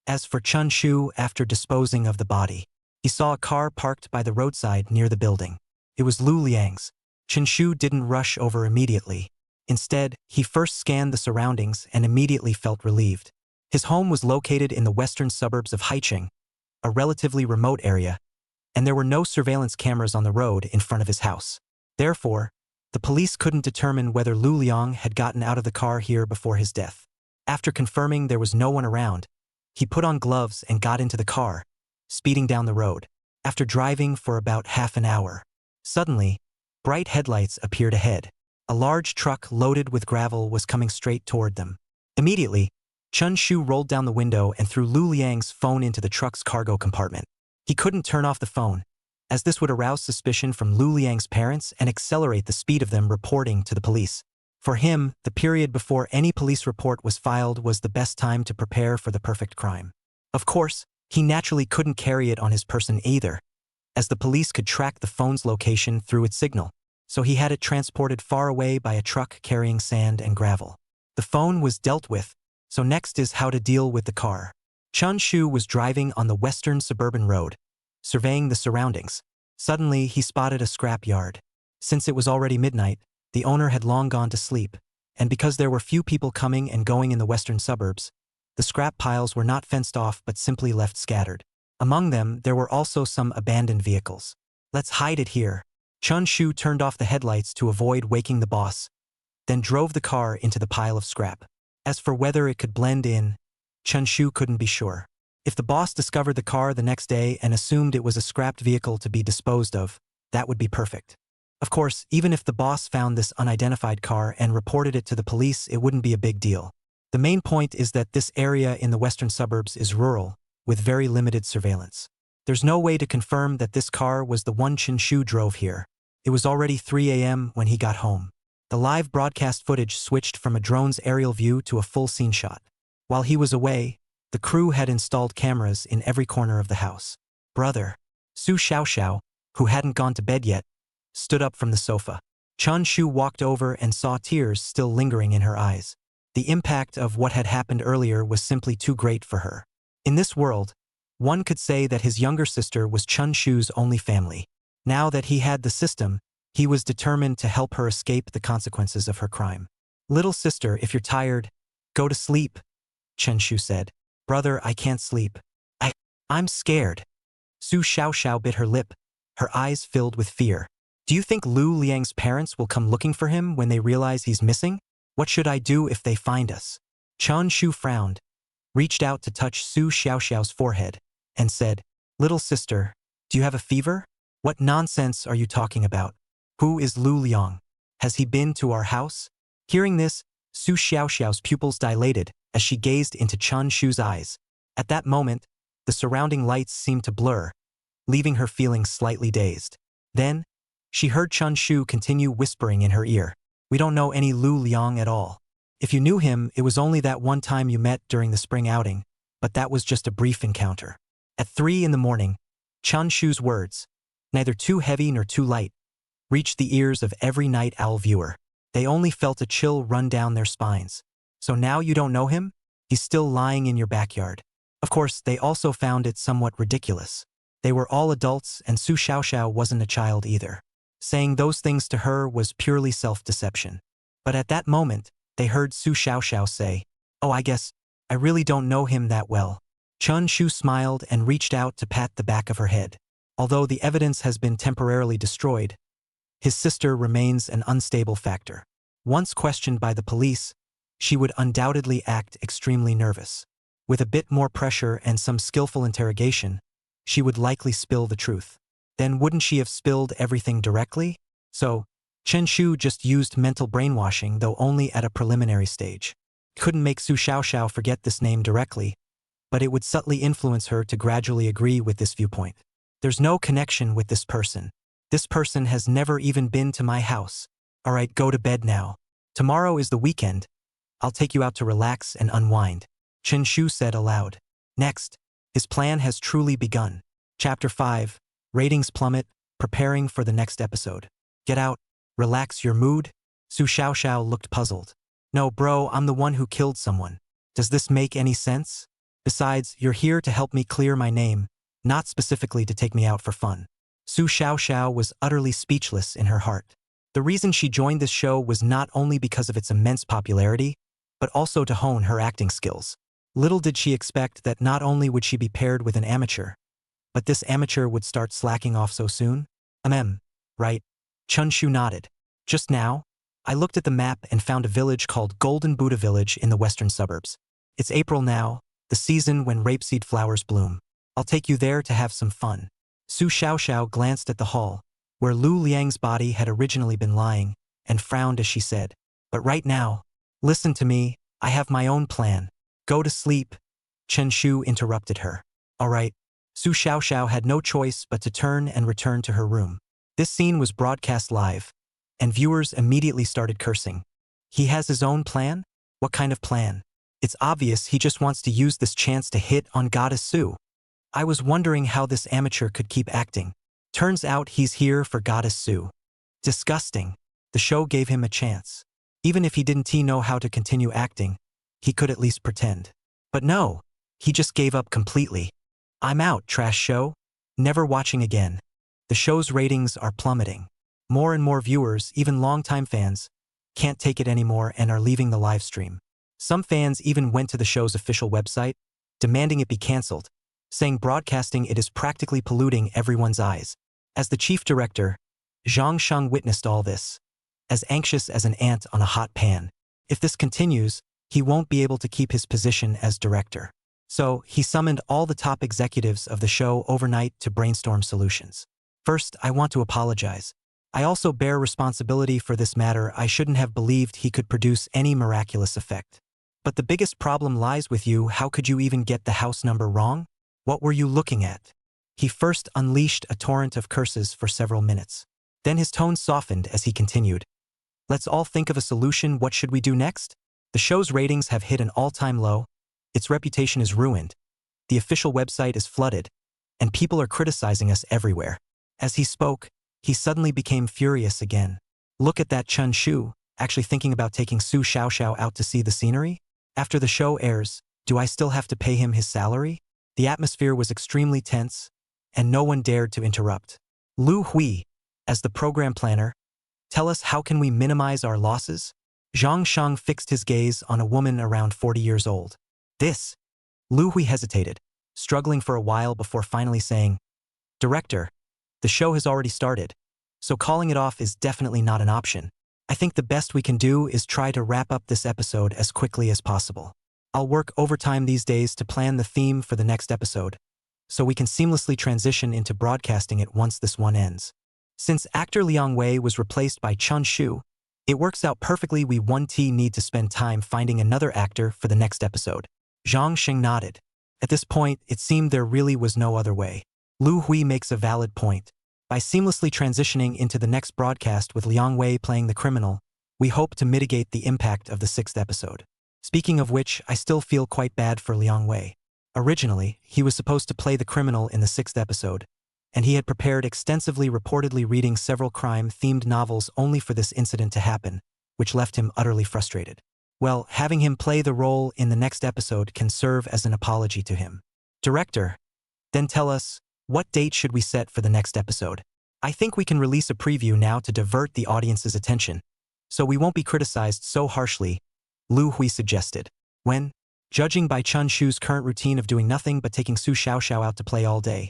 As for Chun Shu, after disposing of the body, he saw a car parked by the roadside near the building. It was Lu Liang's. Chen Shu didn't rush over immediately. Instead, he first scanned the surroundings and immediately felt relieved. His home was located in the western suburbs of Haicheng, a relatively remote area, and there were no surveillance cameras on the road in front of his house. Therefore, the police couldn't determine whether Lu Liang had gotten out of the car here before his death. After confirming there was no one around, he put on gloves and got into the car, speeding down the road. After driving for about half an hour, suddenly, bright headlights appeared ahead. A large truck loaded with gravel was coming straight toward them. Immediately, Chun Shu rolled down the window and threw Lu Liang's phone into the truck's cargo compartment. He couldn't turn off the phone, as this would arouse suspicion from Lu Liang's parents and accelerate the speed of them reporting to the police. For him, the period before any police report was filed was the best time to prepare for the perfect crime. Of course, he naturally couldn't carry it on his person either, as the police could track the phone's location through its signal, so he had it transported far away by a truck carrying sand and gravel. The phone was dealt with, so next is how to deal with the car. Chun Shu was driving on the western suburban road, surveying the surroundings. Suddenly, he spotted a scrapyard. Since it was already midnight, the owner had long gone to sleep, and because there were few people coming and going in the western suburbs, the scrap piles were not fenced off but simply left scattered. Among them, there were also some abandoned vehicles. Let's hide it here. Chun Shu turned off the headlights to avoid waking the boss, then drove the car into the pile of scrap. As for whether it could blend in, Chun Shu couldn't be sure. If the boss discovered the car the next day and assumed it was a scrapped vehicle to be disposed of, that would be perfect. Of course, even if the boss found this unidentified car and reported it to the police, it wouldn't be a big deal. The main point is that this area in the western suburbs is rural, with very limited surveillance. There's no way to confirm that this car was the one Chen Shu drove here. It was already 3 a.m. when he got home. The live broadcast footage switched from a drone's aerial view to a full scene shot. While he was away, the crew had installed cameras in every corner of the house. Brother, Su Xiaoxiao, who hadn't gone to bed yet, stood up from the sofa. Chun Shu walked over and saw tears still lingering in her eyes. The impact of what had happened earlier was simply too great for her. In this world, one could say that his younger sister was Chun Shu's only family. Now that he had the system, he was determined to help her escape the consequences of her crime. Little sister, if you're tired, go to sleep, Chen Shu said. Brother, I can't sleep. I'm scared. Su Xiaoxiao bit her lip, her eyes filled with fear. Do you think Lu Liang's parents will come looking for him when they realize he's missing? What should I do if they find us? Chun Shu frowned, reached out to touch Su Xiaoxiao's forehead, and said, Little sister, do you have a fever? What nonsense are you talking about? Who is Lu Liang? Has he been to our house? Hearing this, Su Xiaoxiao's pupils dilated as she gazed into Chun Shu's eyes. At that moment, the surrounding lights seemed to blur, leaving her feeling slightly dazed. Then, she heard Chun Shu continue whispering in her ear. We don't know any Lu Liang at all. If you knew him, it was only that one time you met during the spring outing, but that was just a brief encounter. At 3 a.m, Chun Shu's words, neither too heavy nor too light, reached the ears of every night owl viewer. They only felt a chill run down their spines. So now you don't know him? He's still lying in your backyard. Of course, they also found it somewhat ridiculous. They were all adults and Su Xiaoxiao wasn't a child either. Saying those things to her was purely self-deception. But at that moment, they heard Su Xiaoxiao say, "Oh, I guess, I really don't know him that well." Chun Shu smiled and reached out to pat the back of her head. Although the evidence has been temporarily destroyed, his sister remains an unstable factor. Once questioned by the police, she would undoubtedly act extremely nervous. With a bit more pressure and some skillful interrogation, she would likely spill the truth. Then wouldn't she have spilled everything directly? So, Chen Shu just used mental brainwashing, though only at a preliminary stage. Couldn't make Su Xiaoxiao forget this name directly, but it would subtly influence her to gradually agree with this viewpoint. There's no connection with this person. This person has never even been to my house. All right, go to bed now. Tomorrow is the weekend. I'll take you out to relax and unwind, Chen Shu said aloud. Next, his plan has truly begun. Chapter 5, Ratings Plummet, Preparing for the Next Episode. Get out, relax your mood? Su Xiaoxiao looked puzzled. No, bro, I'm the one who killed someone. Does this make any sense? Besides, you're here to help me clear my name, not specifically to take me out for fun. Su Xiaoxiao was utterly speechless in her heart. The reason she joined this show was not only because of its immense popularity, but also to hone her acting skills. Little did she expect that not only would she be paired with an amateur, but this amateur would start slacking off so soon. Right? Chun Shu nodded. Just now, I looked at the map and found a village called Golden Buddha Village in the western suburbs. It's April now, the season when rapeseed flowers bloom. I'll take you there to have some fun. Su Xiaoxiao glanced at the hall, where Lu Liang's body had originally been lying, and frowned as she said, "But right now, listen to me, I have my own plan. Go to sleep." Chen Shu interrupted her. All right. Su Xiaoxiao had no choice but to turn and return to her room. This scene was broadcast live, and viewers immediately started cursing. He has his own plan? What kind of plan? It's obvious he just wants to use this chance to hit on Goddess Su. I was wondering how this amateur could keep acting. Turns out he's here for Goddess Su. Disgusting. The show gave him a chance. Even if he didn't know how to continue acting, he could at least pretend. But no, he just gave up completely. I'm out, trash show. Never watching again. The show's ratings are plummeting. More and more viewers, even longtime fans, can't take it anymore and are leaving the live stream. Some fans even went to the show's official website, demanding it be cancelled, saying broadcasting it is practically polluting everyone's eyes. As the chief director, Zhang Sheng witnessed all this, as anxious as an ant on a hot pan. If this continues, he won't be able to keep his position as director. So, he summoned all the top executives of the show overnight to brainstorm solutions. First, I want to apologize. I also bear responsibility for this matter. I shouldn't have believed he could produce any miraculous effect. But the biggest problem lies with you. How could you even get the house number wrong? What were you looking at? He first unleashed a torrent of curses for several minutes. Then his tone softened as he continued. Let's all think of a solution. What should we do next? The show's ratings have hit an all-time low. Its reputation is ruined. The official website is flooded, and people are criticizing us everywhere. As he spoke, he suddenly became furious again. Look at that Chun Shu, actually thinking about taking Su Xiaoxiao out to see the scenery? After the show airs, do I still have to pay him his salary? The atmosphere was extremely tense, and no one dared to interrupt. Lu Hui, as the program planner, tell us how can we minimize our losses? Zhang Sheng fixed his gaze on a woman around 40 years old. This. Lu Hui hesitated, struggling for a while before finally saying, Director, the show has already started, so calling it off is definitely not an option. I think the best we can do is try to wrap up this episode as quickly as possible. I'll work overtime these days to plan the theme for the next episode, so we can seamlessly transition into broadcasting it once this one ends. Since actor Liang Wei was replaced by Chun Shu, it works out perfectly. We need to spend time finding another actor for the next episode. Zhang Sheng nodded. At this point, it seemed there really was no other way. Lu Hui makes a valid point. By seamlessly transitioning into the next broadcast with Liang Wei playing the criminal, we hope to mitigate the impact of the 6th episode. Speaking of which, I still feel quite bad for Liang Wei. Originally, he was supposed to play the criminal in the 6th episode, and he had prepared extensively, reportedly reading several crime-themed novels only for this incident to happen, which left him utterly frustrated. Well, having him play the role in the next episode can serve as an apology to him. Director, then tell us, what date should we set for the next episode? I think we can release a preview now to divert the audience's attention, so we won't be criticized so harshly, Lu Hui suggested. When, judging by Chun Shu's current routine of doing nothing but taking Su Xiaoxiao out to play all day,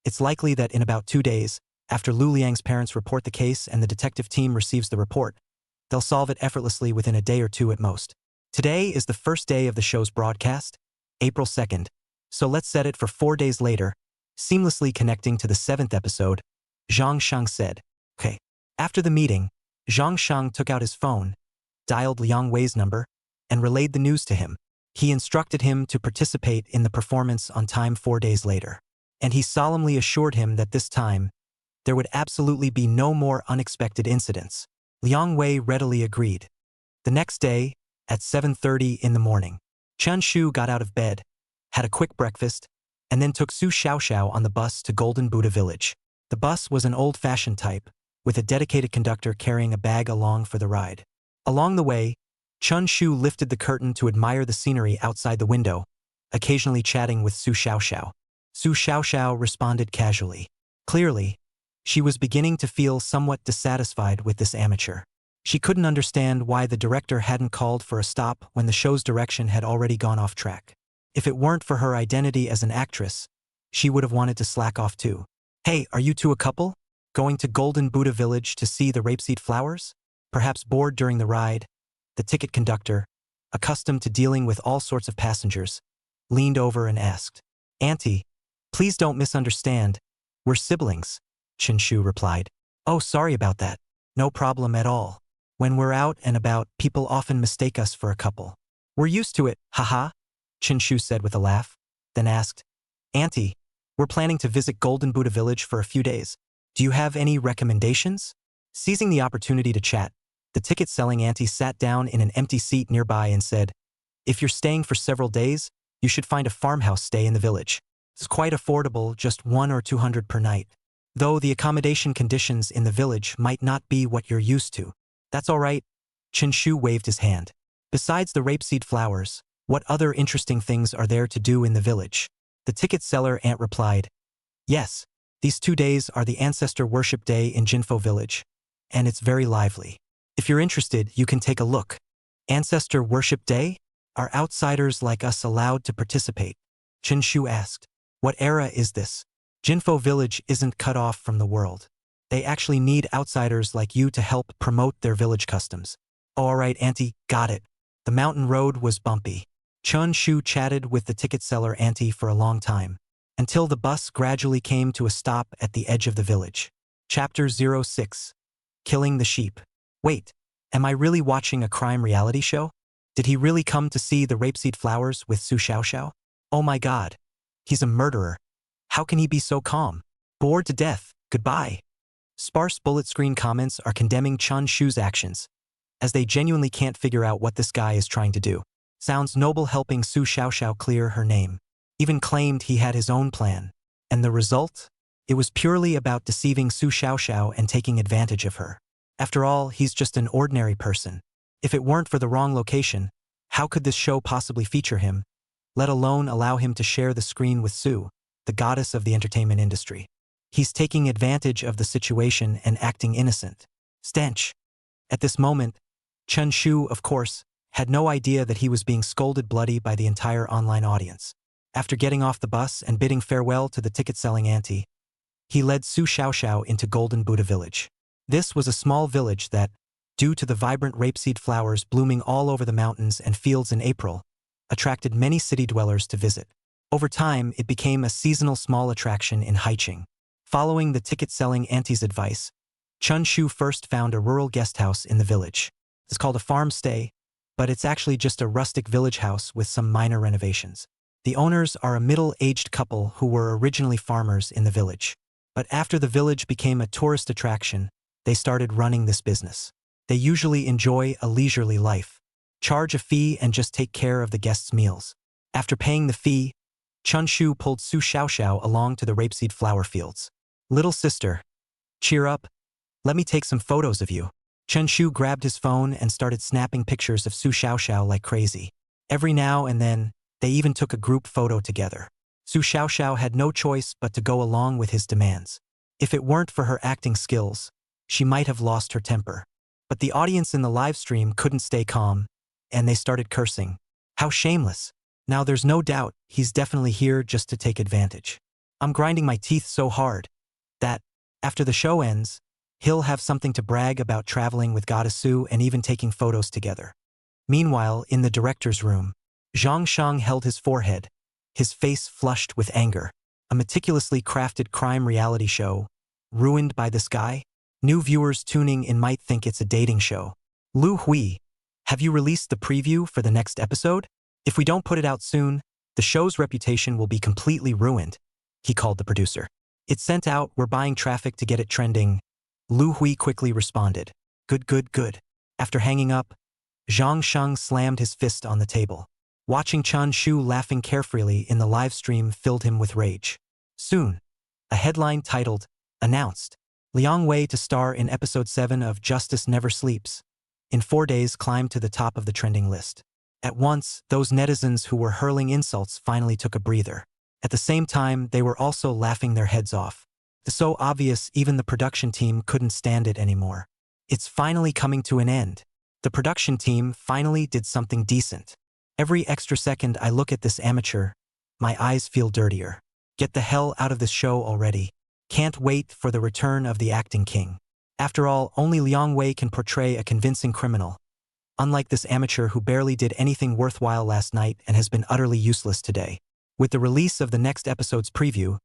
it's likely that in about 2 days, after Lu Liang's parents report the case and the detective team receives the report, they'll solve it effortlessly within a day or 2 at most. Today is the first day of the show's broadcast, April 2nd, so let's set it for 4 days later, seamlessly connecting to the 7th episode, Zhang Shang said. Okay. After the meeting, Zhang Shang took out his phone, dialed Liang Wei's number, and relayed the news to him. He instructed him to participate in the performance on time 4 days later. And he solemnly assured him that this time, there would absolutely be no more unexpected incidents. Liang Wei readily agreed. The next day, at 7:30 in the morning, Chen Shu got out of bed, had a quick breakfast, and then took Su Xiaoxiao on the bus to Golden Buddha Village. The bus was an old-fashioned type, with a dedicated conductor carrying a bag along for the ride. Along the way, Chun Shu lifted the curtain to admire the scenery outside the window, occasionally chatting with Su Xiaoxiao. Su Xiaoxiao responded casually. Clearly, she was beginning to feel somewhat dissatisfied with this amateur. She couldn't understand why the director hadn't called for a stop when the show's direction had already gone off track. If it weren't for her identity as an actress, she would have wanted to slack off too. Hey, are you two a couple? Going to Golden Buddha Village to see the rapeseed flowers? Perhaps bored during the ride, the ticket conductor, accustomed to dealing with all sorts of passengers, leaned over and asked. Auntie, please don't misunderstand. We're siblings, Chen Shu replied. Oh, sorry about that. No problem at all. When we're out and about, people often mistake us for a couple. We're used to it, haha, Chen Shu said with a laugh, then asked, Auntie, we're planning to visit Golden Buddha Village for a few days. Do you have any recommendations? Seizing the opportunity to chat, the ticket-selling auntie sat down in an empty seat nearby and said, if you're staying for several days, you should find a farmhouse stay in the village. It's quite affordable, just 100 or 200 per night. Though the accommodation conditions in the village might not be what you're used to. That's all right, Chen Shu waved his hand. Besides the rapeseed flowers, what other interesting things are there to do in the village? The ticket seller aunt replied, yes, these 2 days are the ancestor worship day in Jinfo village, and it's very lively. If you're interested, you can take a look. Ancestor worship day? Are outsiders like us allowed to participate? Chen Shu asked. What era is this? Jinfo village isn't cut off from the world. They actually need outsiders like you to help promote their village customs. Oh, all right, auntie, got it. The mountain road was bumpy. Chun Shu chatted with the ticket seller auntie for a long time, until the bus gradually came to a stop at the edge of the village. Chapter 06. Killing the Sheep. Wait, am I really watching a crime reality show? Did he really come to see the rapeseed flowers with Su Xiaoxiao? Oh my god. He's a murderer. How can he be so calm? Bored to death, goodbye. Sparse bullet screen comments are condemning Chun Shu's actions, as they genuinely can't figure out what this guy is trying to do. Sounds noble, helping Su Xiaoxiao clear her name. Even claimed he had his own plan. And the result? It was purely about deceiving Su Xiaoxiao and taking advantage of her. After all, he's just an ordinary person. If it weren't for the wrong location, how could this show possibly feature him, let alone allow him to share the screen with Su, the goddess of the entertainment industry? He's taking advantage of the situation and acting innocent. Stench. At this moment, Chun Shu, of course, had no idea that he was being scolded bloody by the entire online audience. After getting off the bus and bidding farewell to the ticket-selling auntie, he led Su Xiaoxiao into Golden Buddha Village. This was a small village that, due to the vibrant rapeseed flowers blooming all over the mountains and fields in April, attracted many city dwellers to visit. Over time, it became a seasonal small attraction in Haicheng. Following the ticket-selling auntie's advice, Chun Shu first found a rural guest house in the village. It's called a farm stay, but it's actually just a rustic village house with some minor renovations. The owners are a middle-aged couple who were originally farmers in the village. But after the village became a tourist attraction, they started running this business. They usually enjoy a leisurely life, charge a fee and just take care of the guests' meals. After paying the fee, Chun Shu pulled Su Xiaoxiao along to the rapeseed flower fields. Little sister, cheer up. Let me take some photos of you. Chen Shu grabbed his phone and started snapping pictures of Su Xiaoxiao like crazy. Every now and then, they even took a group photo together. Su Xiaoxiao had no choice but to go along with his demands. If it weren't for her acting skills, she might have lost her temper. But the audience in the live stream couldn't stay calm, and they started cursing. How shameless. Now there's no doubt he's definitely here just to take advantage. I'm grinding my teeth so hard that, after the show ends, he'll have something to brag about traveling with Goddess Su and even taking photos together. Meanwhile, in the director's room, Zhang Shang held his forehead, his face flushed with anger. A meticulously crafted crime reality show, ruined by this guy? New viewers tuning in might think it's a dating show. Lu Hui, have you released the preview for the next episode? If we don't put it out soon, the show's reputation will be completely ruined, he called the producer. It's sent out, we're buying traffic to get it trending. Lu Hui quickly responded. Good, good, good. After hanging up, Zhang Shang slammed his fist on the table. Watching Chun Shu laughing carefreely in the live stream filled him with rage. Soon, a headline titled, Announced, Liang Wei to star in episode 7 of Justice Never Sleeps, in 4 days climbed to the top of the trending list. At once, those netizens who were hurling insults finally took a breather. At the same time, they were also laughing their heads off. It's so obvious even the production team couldn't stand it anymore. It's finally coming to an end. The production team finally did something decent. Every extra second I look at this amateur, my eyes feel dirtier. Get the hell out of this show already. Can't wait for the return of the acting king. After all, only Liang Wei can portray a convincing criminal. Unlike this amateur who barely did anything worthwhile last night and has been utterly useless today. With the release of the next episode's preview,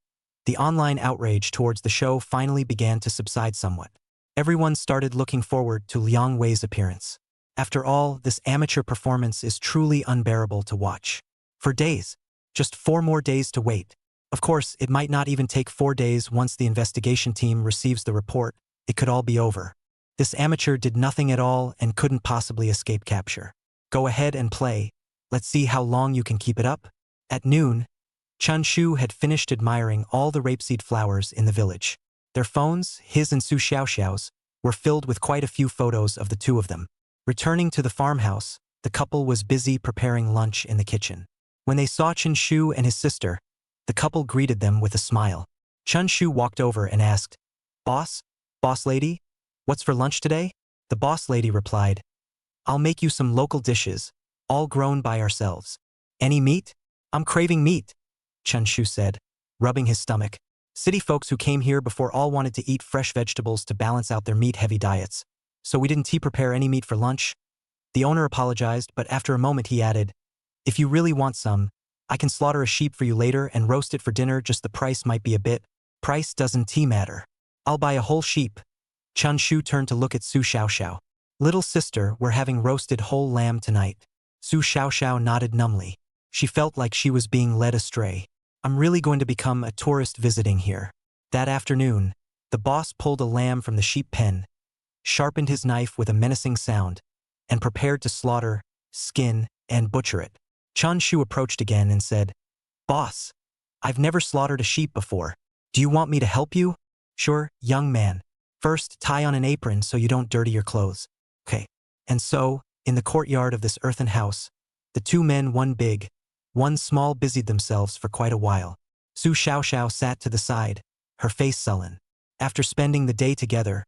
the online outrage towards the show finally began to subside somewhat. Everyone started looking forward to Liang Wei's appearance. After all, this amateur performance is truly unbearable to watch. For days. Just 4 more days to wait. Of course, it might not even take 4 days once the investigation team receives the report. It could all be over. This amateur did nothing at all and couldn't possibly escape capture. Go ahead and play. Let's see how long you can keep it up. At noon, Chun Shu had finished admiring all the rapeseed flowers in the village. Their phones, his and Su Xiaoxiao's, were filled with quite a few photos of the two of them. Returning to the farmhouse, the couple was busy preparing lunch in the kitchen. When they saw Chen Shu and his sister, the couple greeted them with a smile. Chun Shu walked over and asked, Boss? Boss lady? What's for lunch today? The boss lady replied, I'll make you some local dishes, all grown by ourselves. Any meat? I'm craving meat, Chun Shu said, rubbing his stomach. City folks who came here before all wanted to eat fresh vegetables to balance out their meat-heavy diets. So we didn't prepare any meat for lunch. The owner apologized, but after a moment he added, If you really want some, I can slaughter a sheep for you later and roast it for dinner, just the price might be a bit. Price doesn't matter. I'll buy a whole sheep. Chun Shu turned to look at Su Xiaoxiao. Little sister, we're having roasted whole lamb tonight. Su Xiaoxiao nodded numbly. She felt like she was being led astray. I'm really going to become a tourist visiting here. That afternoon, the boss pulled a lamb from the sheep pen, sharpened his knife with a menacing sound, and prepared to slaughter, skin, and butcher it. Chun Shu approached again and said, Boss, I've never slaughtered a sheep before. Do you want me to help you? Sure, young man. First, tie on an apron so you don't dirty your clothes. Okay. And so, in the courtyard of this earthen house, the two men, one big, one small, busied themselves for quite a while. Su Xiaoxiao sat to the side, her face sullen. After spending the day together,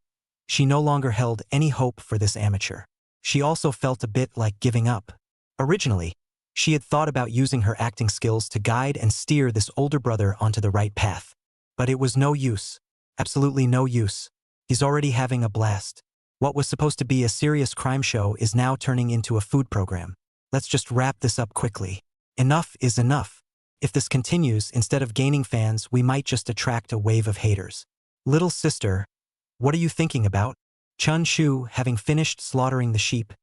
she no longer held any hope for this amateur. She also felt a bit like giving up. Originally, she had thought about using her acting skills to guide and steer this older brother onto the right path. But it was no use. Absolutely no use. He's already having a blast. What was supposed to be a serious crime show is now turning into a food program. Let's just wrap this up quickly. Enough is enough. If this continues, instead of gaining fans, we might just attract a wave of haters. Little sister, what are you thinking about? Chun Shu, having finished slaughtering the sheep,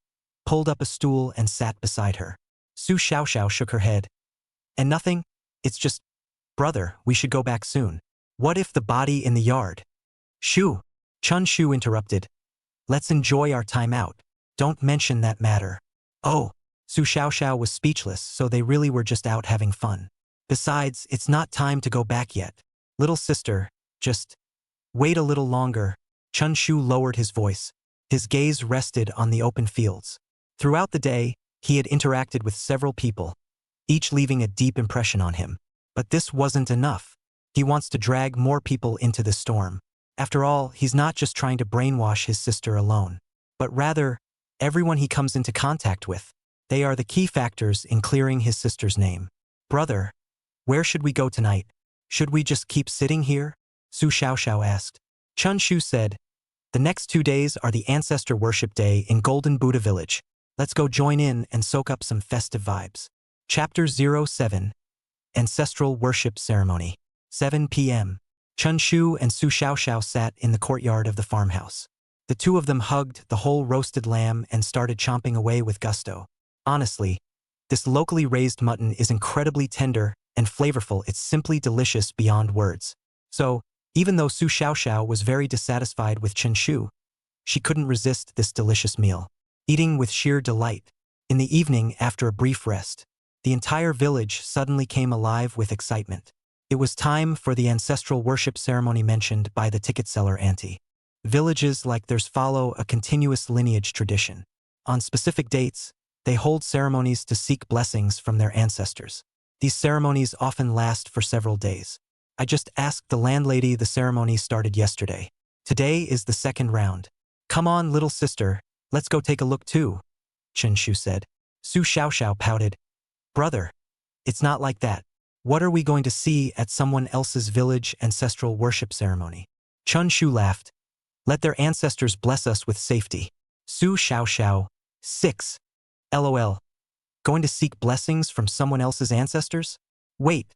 pulled up a stool and sat beside her. Su Xiaoxiao shook her head. And nothing? It's just, brother, we should go back soon. What if the body in the yard? Shu, Chun Shu interrupted. Let's enjoy our time out. Don't mention that matter. Oh, Su Xiaoxiao was speechless, so they really were just out having fun. Besides, it's not time to go back yet. Little sister, just wait a little longer. Chun Shu lowered his voice. His gaze rested on the open fields. Throughout the day, he had interacted with several people, each leaving a deep impression on him. But this wasn't enough. He wants to drag more people into the storm. After all, he's not just trying to brainwash his sister alone, but rather, everyone he comes into contact with. They are the key factors in clearing his sister's name. Brother, where should we go tonight? Should we just keep sitting here? Su Xiaoxiao asked. Chun Shu said, the next 2 days are the Ancestor Worship Day in Golden Buddha Village. Let's go join in and soak up some festive vibes. Chapter 07. Ancestral Worship Ceremony. 7 p.m. Chun Shu and Su Xiaoxiao sat in the courtyard of the farmhouse. The two of them hugged the whole roasted lamb and started chomping away with gusto. Honestly, this locally raised mutton is incredibly tender and flavorful. It's simply delicious beyond words. So, even though Su Xiaoxiao was very dissatisfied with Chen Shu, she couldn't resist this delicious meal, eating with sheer delight. In the evening, after a brief rest, the entire village suddenly came alive with excitement. It was time for the ancestral worship ceremony mentioned by the ticket seller auntie. Villages like theirs follow a continuous lineage tradition. On specific dates, they hold ceremonies to seek blessings from their ancestors. These ceremonies often last for several days. I just asked the landlady. The ceremony started yesterday. Today is the second round. Come on, little sister, let's go take a look too, Chen Shu said. Su Xiaoxiao pouted. Brother, it's not like that. What are we going to see at someone else's village ancestral worship ceremony? Chun Shu laughed. Let their ancestors bless us with safety. Su Xiaoxiao. 6. LOL. Going to seek blessings from someone else's ancestors? Wait,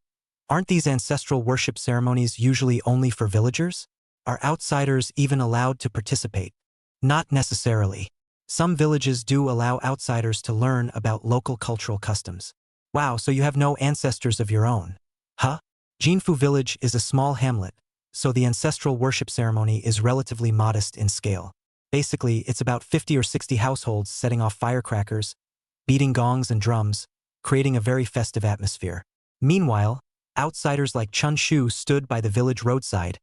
aren't these ancestral worship ceremonies usually only for villagers? Are outsiders even allowed to participate? Not necessarily. Some villages do allow outsiders to learn about local cultural customs. Wow, so you have no ancestors of your own? Huh? Jinfu village is a small hamlet, so the ancestral worship ceremony is relatively modest in scale. Basically, it's about 50 or 60 households setting off firecrackers, beating gongs and drums, creating a very festive atmosphere. Meanwhile, outsiders like Chun Shu stood by the village roadside,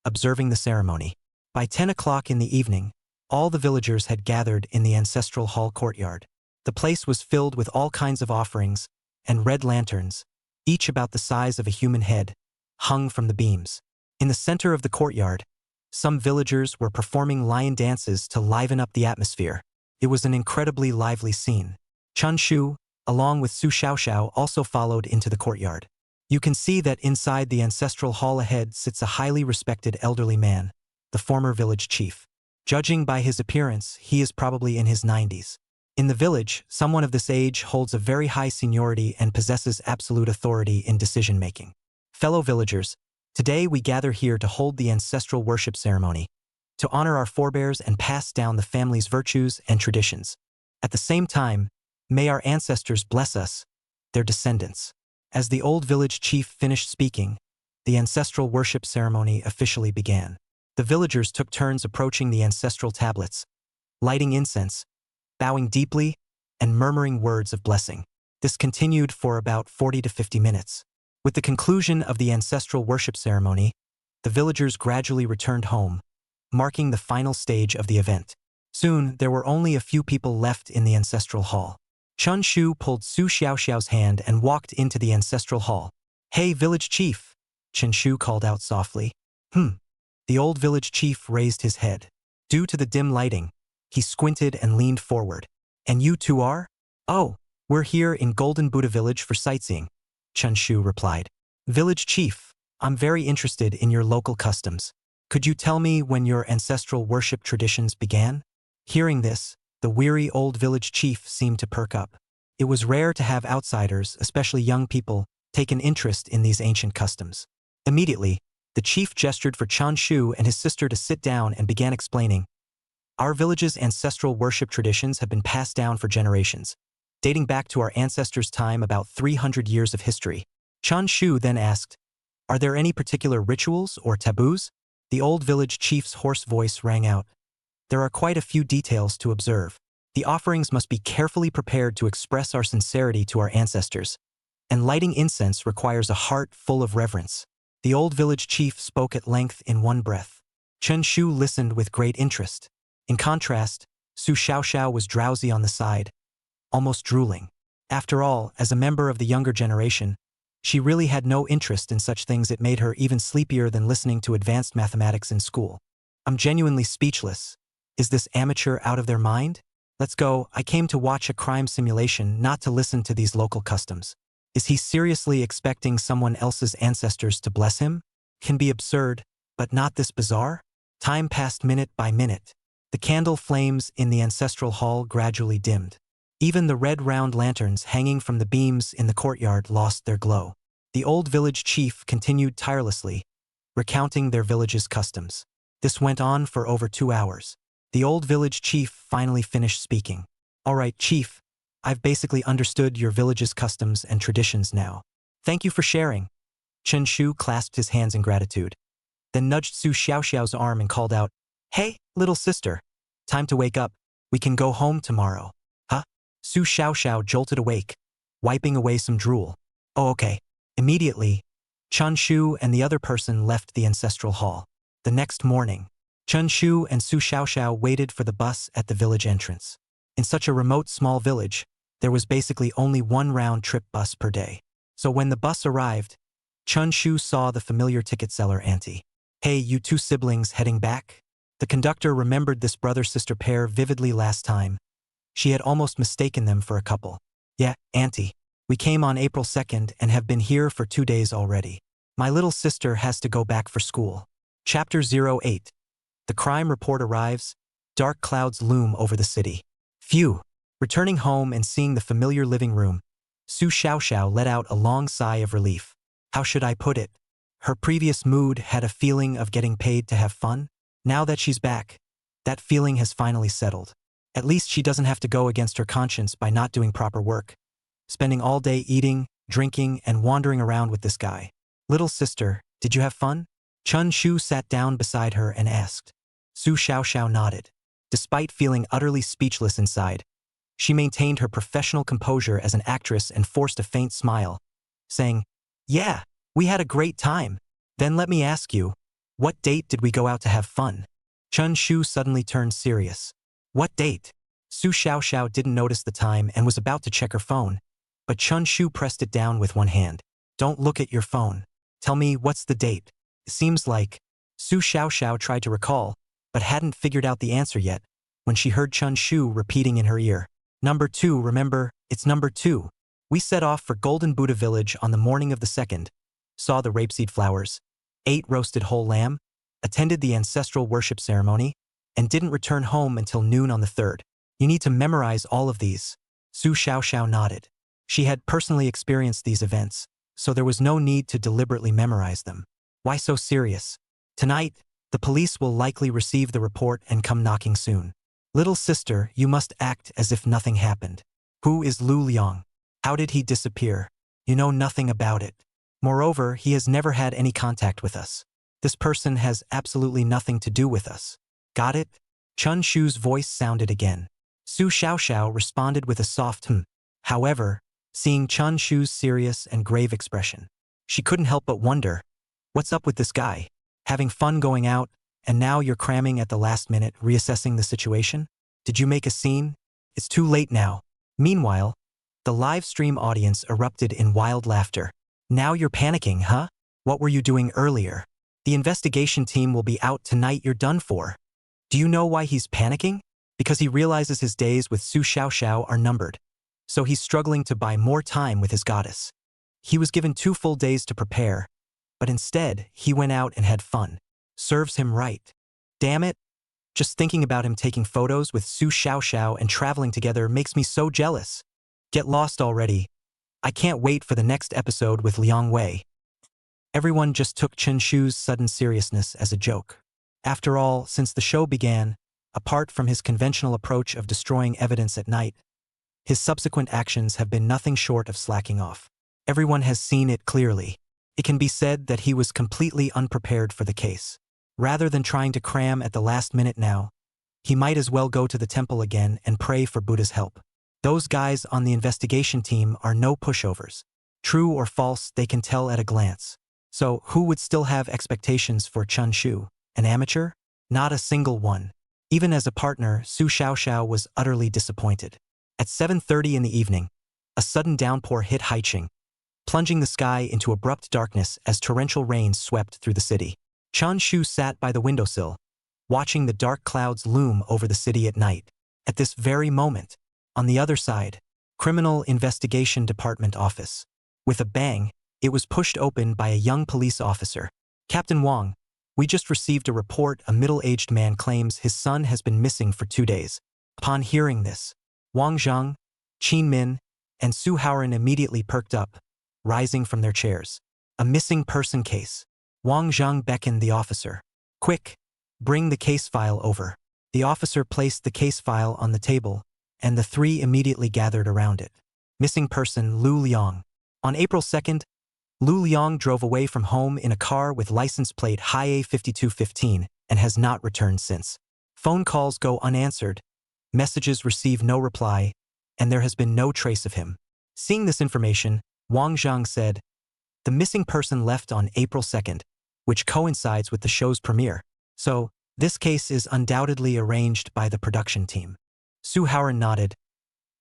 observing the ceremony. By 10 o'clock in the evening, all the villagers had gathered in the ancestral hall courtyard. The place was filled with all kinds of offerings and red lanterns, each about the size of a human head, hung from the beams. In the center of the courtyard, some villagers were performing lion dances to liven up the atmosphere. It was an incredibly lively scene. Chun Shu, along with Su Xiaoxiao, also followed into the courtyard. You can see that inside the ancestral hall ahead sits a highly respected elderly man, the former village chief. Judging by his appearance, he is probably in his 90s. In the village, someone of this age holds a very high seniority and possesses absolute authority in decision-making. Fellow villagers, today we gather here to hold the ancestral worship ceremony, to honor our forebears and pass down the family's virtues and traditions. At the same time, may our ancestors bless us, their descendants. As the old village chief finished speaking, the ancestral worship ceremony officially began. The villagers took turns approaching the ancestral tablets, lighting incense, bowing deeply, and murmuring words of blessing. This continued for about 40 to 50 minutes. With the conclusion of the ancestral worship ceremony, the villagers gradually returned home, marking the final stage of the event. Soon, there were only a few people left in the ancestral hall. Chun Shu pulled Su Xiaoxiao's hand and walked into the ancestral hall. Hey, village chief, Chen Shu called out softly. The old village chief raised his head. Due to the dim lighting, he squinted and leaned forward. And you two are? Oh, we're here in Golden Buddha Village for sightseeing, Chun Shu replied. Village chief, I'm very interested in your local customs. Could you tell me when your ancestral worship traditions began? Hearing this, the weary old village chief seemed to perk up. It was rare to have outsiders, especially young people, take an interest in these ancient customs. Immediately, the chief gestured for Chun Shu and his sister to sit down and began explaining. Our village's ancestral worship traditions have been passed down for generations, dating back to our ancestors' time, about 300 years of history. Chun Shu then asked, are there any particular rituals or taboos? The old village chief's hoarse voice rang out. There are quite a few details to observe. The offerings must be carefully prepared to express our sincerity to our ancestors, and lighting incense requires a heart full of reverence. The old village chief spoke at length in one breath. Chen Shu listened with great interest. In contrast, Su Xiaoxiao was drowsy on the side, almost drooling. After all, as a member of the younger generation, she really had no interest in such things. It made her even sleepier than listening to advanced mathematics in school. I'm genuinely speechless. Is this amateur out of their mind? Let's go. I came to watch a crime simulation, not to listen to these local customs. Is he seriously expecting someone else's ancestors to bless him? Can be absurd, but not this bizarre? Time passed minute by minute. The candle flames in the ancestral hall gradually dimmed. Even the red round lanterns hanging from the beams in the courtyard lost their glow. The old village chief continued tirelessly, recounting their village's customs. This went on for over 2 hours. The old village chief finally finished speaking. All right, chief, I've basically understood your village's customs and traditions now. Thank you for sharing. Chen Shu clasped his hands in gratitude, then nudged Su Xiaoxiao's arm and called out, "Hey, little sister, time to wake up. We can go home tomorrow." Huh? Su Xiaoxiao jolted awake, wiping away some drool. Oh, okay. Immediately, Chun Shu and the other person left the ancestral hall. The next morning, Chun Shu and Su Xiaoxiao waited for the bus at the village entrance. In such a remote small village, there was basically only one round-trip bus per day. So when the bus arrived, Chun Shu saw the familiar ticket seller auntie. "Hey, you two siblings heading back?" The conductor remembered this brother-sister pair vividly last time. She had almost mistaken them for a couple. "Yeah, auntie. We came on April 2nd and have been here for 2 days already. My little sister has to go back for school." Chapter 08. The crime report arrives. Dark clouds loom over the city. Phew. Returning home and seeing the familiar living room, Su Xiaoxiao let out a long sigh of relief. How should I put it? Her previous mood had a feeling of getting paid to have fun. Now that she's back, that feeling has finally settled. At least she doesn't have to go against her conscience by not doing proper work, spending all day eating, drinking, and wandering around with this guy. "Little sister, did you have fun?" Chun Shu sat down beside her and asked. Su Xiaoxiao nodded. Despite feeling utterly speechless inside, she maintained her professional composure as an actress and forced a faint smile, saying, "Yeah, we had a great time. Then let me ask you, what date did we go out to have fun?" Chun Shu suddenly turned serious. "What date?" Su Xiaoxiao didn't notice the time and was about to check her phone, but Chun Shu pressed it down with one hand. "Don't look at your phone. Tell me, what's the date?" It seems like Su Xiaoxiao tried to recall, but hadn't figured out the answer yet, when she heard Chun Shu repeating in her ear. "Number 2, remember, it's number 2. We set off for Golden Buddha Village on the morning of the 2nd, saw the rapeseed flowers, ate roasted whole lamb, attended the ancestral worship ceremony, and didn't return home until noon on the 3rd. You need to memorize all of these." Su Xiaoxiao nodded. She had personally experienced these events, so there was no need to deliberately memorize them. Why so serious? Tonight, the police will likely receive the report and come knocking soon. "Little sister, you must act as if nothing happened. Who is Lu Liang? How did he disappear? You know nothing about it. Moreover, he has never had any contact with us. This person has absolutely nothing to do with us. Got it?" Chun Shu's voice sounded again. Su Xiaoxiao responded with a soft "hm." However, seeing Chun Shu's serious and grave expression, she couldn't help but wonder, what's up with this guy? Having fun going out, and now you're cramming at the last minute, reassessing the situation? Did you make a scene? It's too late now. Meanwhile, the live stream audience erupted in wild laughter. "Now you're panicking, huh? What were you doing earlier? The investigation team will be out tonight, you're done for." Do you know why he's panicking? Because he realizes his days with Su Xiaoxiao are numbered. So he's struggling to buy more time with his goddess. He was given 2 full days to prepare, but instead, he went out and had fun. Serves him right. Damn it. Just thinking about him taking photos with Su Xiaoxiao and traveling together makes me so jealous. Get lost already. I can't wait for the next episode with Liang Wei. Everyone just took Chen Shu's sudden seriousness as a joke. After all, since the show began, apart from his conventional approach of destroying evidence at night, his subsequent actions have been nothing short of slacking off. Everyone has seen it clearly. It can be said that he was completely unprepared for the case. Rather than trying to cram at the last minute now, he might as well go to the temple again and pray for Buddha's help. Those guys on the investigation team are no pushovers. True or false, they can tell at a glance. So, who would still have expectations for Chun Shu? An amateur? Not a single one. Even as a partner, Su Xiaoxiao was utterly disappointed. At 7:30 in the evening, a sudden downpour hit Haicheng, plunging the sky into abrupt darkness as torrential rain swept through the city. Chun Shu sat by the windowsill, watching the dark clouds loom over the city at night. At this very moment, on the other side, Criminal Investigation Department office. With a bang, it was pushed open by a young police officer. Captain Wang, we just received a report a middle-aged man claims his son has been missing for 2 days. Upon hearing this, Wang Zhang, Qin Min, and Suharan immediately perked up, rising from their chairs. A missing person case. Wang Zhang beckoned the officer. Quick, bring the case file over. The officer placed the case file on the table, and the three immediately gathered around it. Missing person Lu Liang. On April 2nd, Lu Liang drove away from home in a car with license plate HIA 5215 and has not returned since. Phone calls go unanswered, messages receive no reply, and there has been no trace of him. Seeing this information, Wang Zhang said, the missing person left on April 2nd, which coincides with the show's premiere. So, this case is undoubtedly arranged by the production team. Suharan nodded.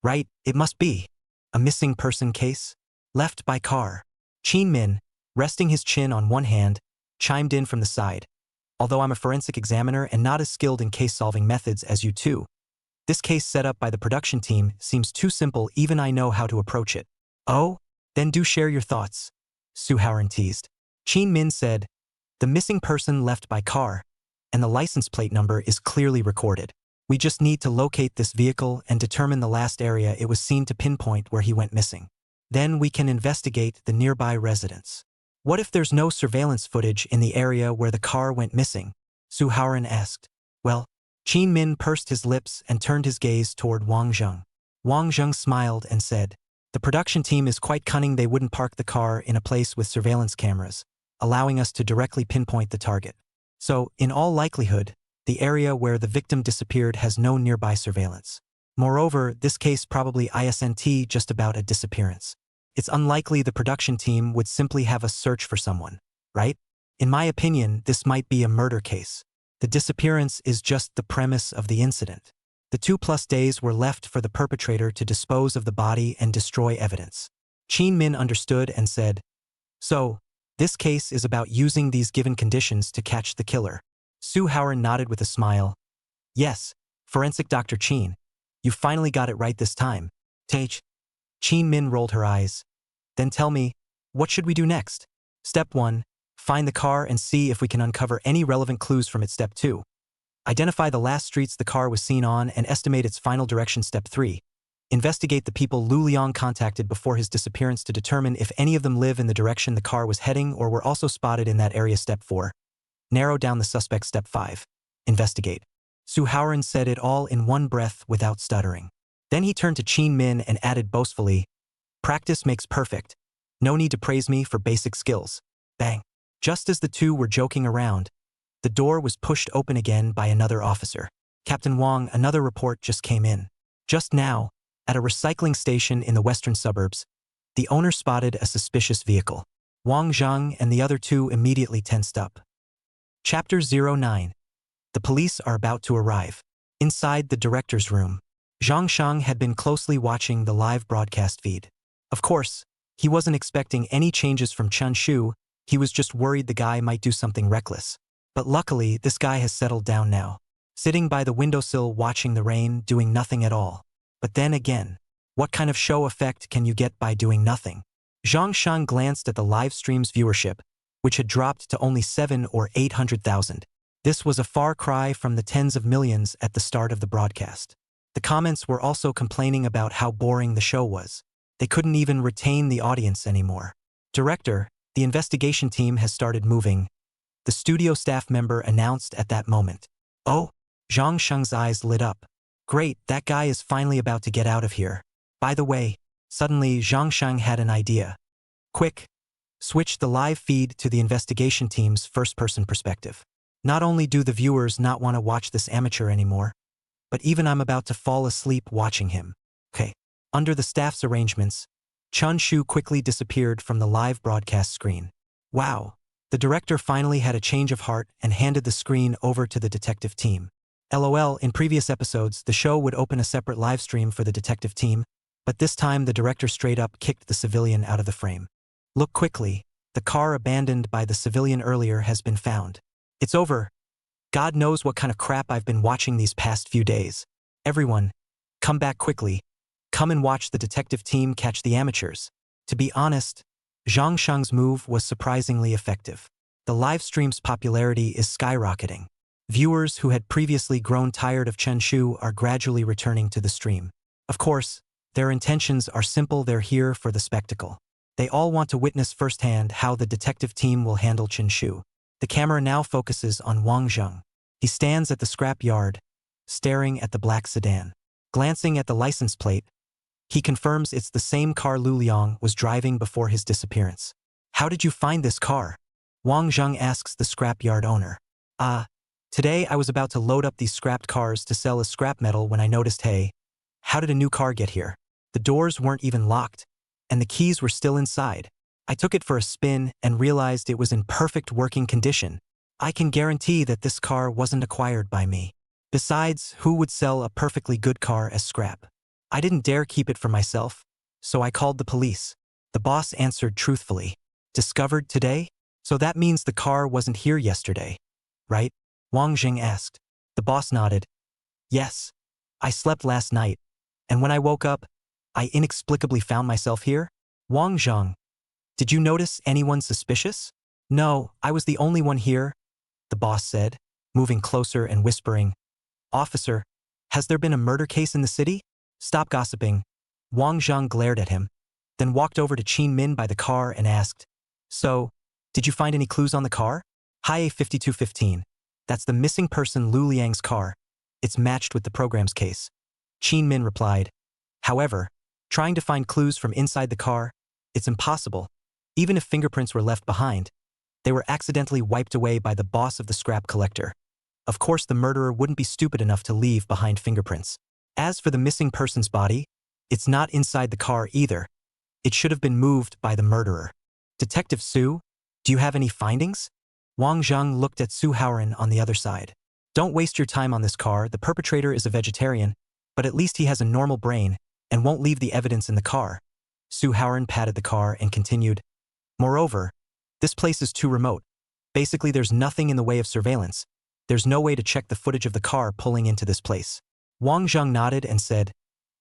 Right, it must be. A missing person case? Left by car. Qin Min, resting his chin on one hand, chimed in from the side. Although I'm a forensic examiner and not as skilled in case-solving methods as you two, this case set up by the production team seems too simple even I know how to approach it. Oh? Then do share your thoughts, Suharan teased. Qin Min said, the missing person left by car, and the license plate number is clearly recorded. We just need to locate this vehicle and determine the last area it was seen to pinpoint where he went missing. Then we can investigate the nearby residence. What if there's no surveillance footage in the area where the car went missing? Suharan asked. Well, Qin Min pursed his lips and turned his gaze toward Wang Zheng. Wang Zheng smiled and said, the production team is quite cunning. They wouldn't park the car in a place with surveillance cameras, allowing us to directly pinpoint the target. So, in all likelihood, the area where the victim disappeared has no nearby surveillance. Moreover, this case probably isn't just about a disappearance. It's unlikely the production team would simply have us search for someone, right? In my opinion, this might be a murder case. The disappearance is just the premise of the incident. The 2+ days were left for the perpetrator to dispose of the body and destroy evidence. Qin Min understood and said, so, this case is about using these given conditions to catch the killer. Suharan nodded with a smile. Yes, Forensic Dr. Qin. You finally got it right this time. Tage. Qin Min rolled her eyes. Then tell me, what should we do next? Step 1. Find the car and see if we can uncover any relevant clues from it. Step 2. Identify the last streets the car was seen on and estimate its final direction. Step 3. Investigate the people Lu Liang contacted before his disappearance to determine if any of them live in the direction the car was heading or were also spotted in that area. Step 4. Narrow down the suspect. Step 5. Investigate. Suharan said it all in one breath without stuttering. Then he turned to Qin Min and added boastfully, practice makes perfect. No need to praise me for basic skills. Bang. Just as the two were joking around, the door was pushed open again by another officer. Captain Wang, another report just came in. Just now, at a recycling station in the western suburbs, the owner spotted a suspicious vehicle. Wang Zhang and the other two immediately tensed up. Chapter 09. The police are about to arrive. Inside the director's room, Zhang Shang had been closely watching the live broadcast feed. Of course, he wasn't expecting any changes from Chen Shu. He was just worried the guy might do something reckless. But luckily, this guy has settled down now, sitting by the windowsill watching the rain, doing nothing at all. But then again, what kind of show effect can you get by doing nothing? Zhang Shang glanced at the live stream's viewership, which had dropped to only 700,000 or 800,000. This was a far cry from the tens of millions at the start of the broadcast. The comments were also complaining about how boring the show was. They couldn't even retain the audience anymore. Director, the investigation team has started moving, the studio staff member announced at that moment. Oh, Zhang Sheng's eyes lit up. Great, that guy is finally about to get out of here. By the way, suddenly Zhang Sheng had an idea. Quick, switch the live feed to the investigation team's first-person perspective. Not only do the viewers not want to watch this amateur anymore, but even I'm about to fall asleep watching him. Okay. Under the staff's arrangements, Chun Shu quickly disappeared from the live broadcast screen. Wow. The director finally had a change of heart and handed the screen over to the detective team. LOL, in previous episodes, the show would open a separate live stream for the detective team, but this time the director straight up kicked the civilian out of the frame. Look quickly, the car abandoned by the civilian earlier has been found. It's over. God knows what kind of crap I've been watching these past few days. Everyone, come back quickly. Come and watch the detective team catch the amateurs. To be honest, Zhang Sheng's move was surprisingly effective. The live stream's popularity is skyrocketing. Viewers who had previously grown tired of Chen Shu are gradually returning to the stream. Of course, their intentions are simple. They're here for the spectacle. They all want to witness firsthand how the detective team will handle Chun Shu. The camera now focuses on Wang Zheng. He stands at the scrapyard, staring at the black sedan. Glancing at the license plate, he confirms it's the same car Lu Liang was driving before his disappearance. How did you find this car? Wang Zheng asks the scrapyard owner. Today I was about to load up these scrapped cars to sell as scrap metal when I noticed, hey, how did a new car get here? The doors weren't even locked, and the keys were still inside. I took it for a spin and realized it was in perfect working condition. I can guarantee that this car wasn't acquired by me. Besides, who would sell a perfectly good car as scrap? I didn't dare keep it for myself, so I called the police. The boss answered truthfully. Discovered today? So that means the car wasn't here yesterday, right? Wang Jing asked. The boss nodded. Yes. I slept last night, and when I woke up, I inexplicably found myself here. Wang Zheng, did you notice anyone suspicious? No, I was the only one here, the boss said, moving closer and whispering. Officer, has there been a murder case in the city? Stop gossiping. Wang Zheng glared at him, then walked over to Qin Min by the car and asked, so, did you find any clues on the car? Hi A5215. That's the missing person Lu Liang's car. It's matched with the program's case. Qin Min replied. However, trying to find clues from inside the car, it's impossible. Even if fingerprints were left behind, they were accidentally wiped away by the boss of the scrap collector. Of course, the murderer wouldn't be stupid enough to leave behind fingerprints. As for the missing person's body, it's not inside the car either. It should have been moved by the murderer. Detective Su, do you have any findings? Wang Zheng looked at Suharan on the other side. Don't waste your time on this car. The perpetrator is a vegetarian, but at least he has a normal brain and won't leave the evidence in the car. Suharan patted the car and continued. Moreover, this place is too remote. Basically, there's nothing in the way of surveillance. There's no way to check the footage of the car pulling into this place. Wang Zheng nodded and said,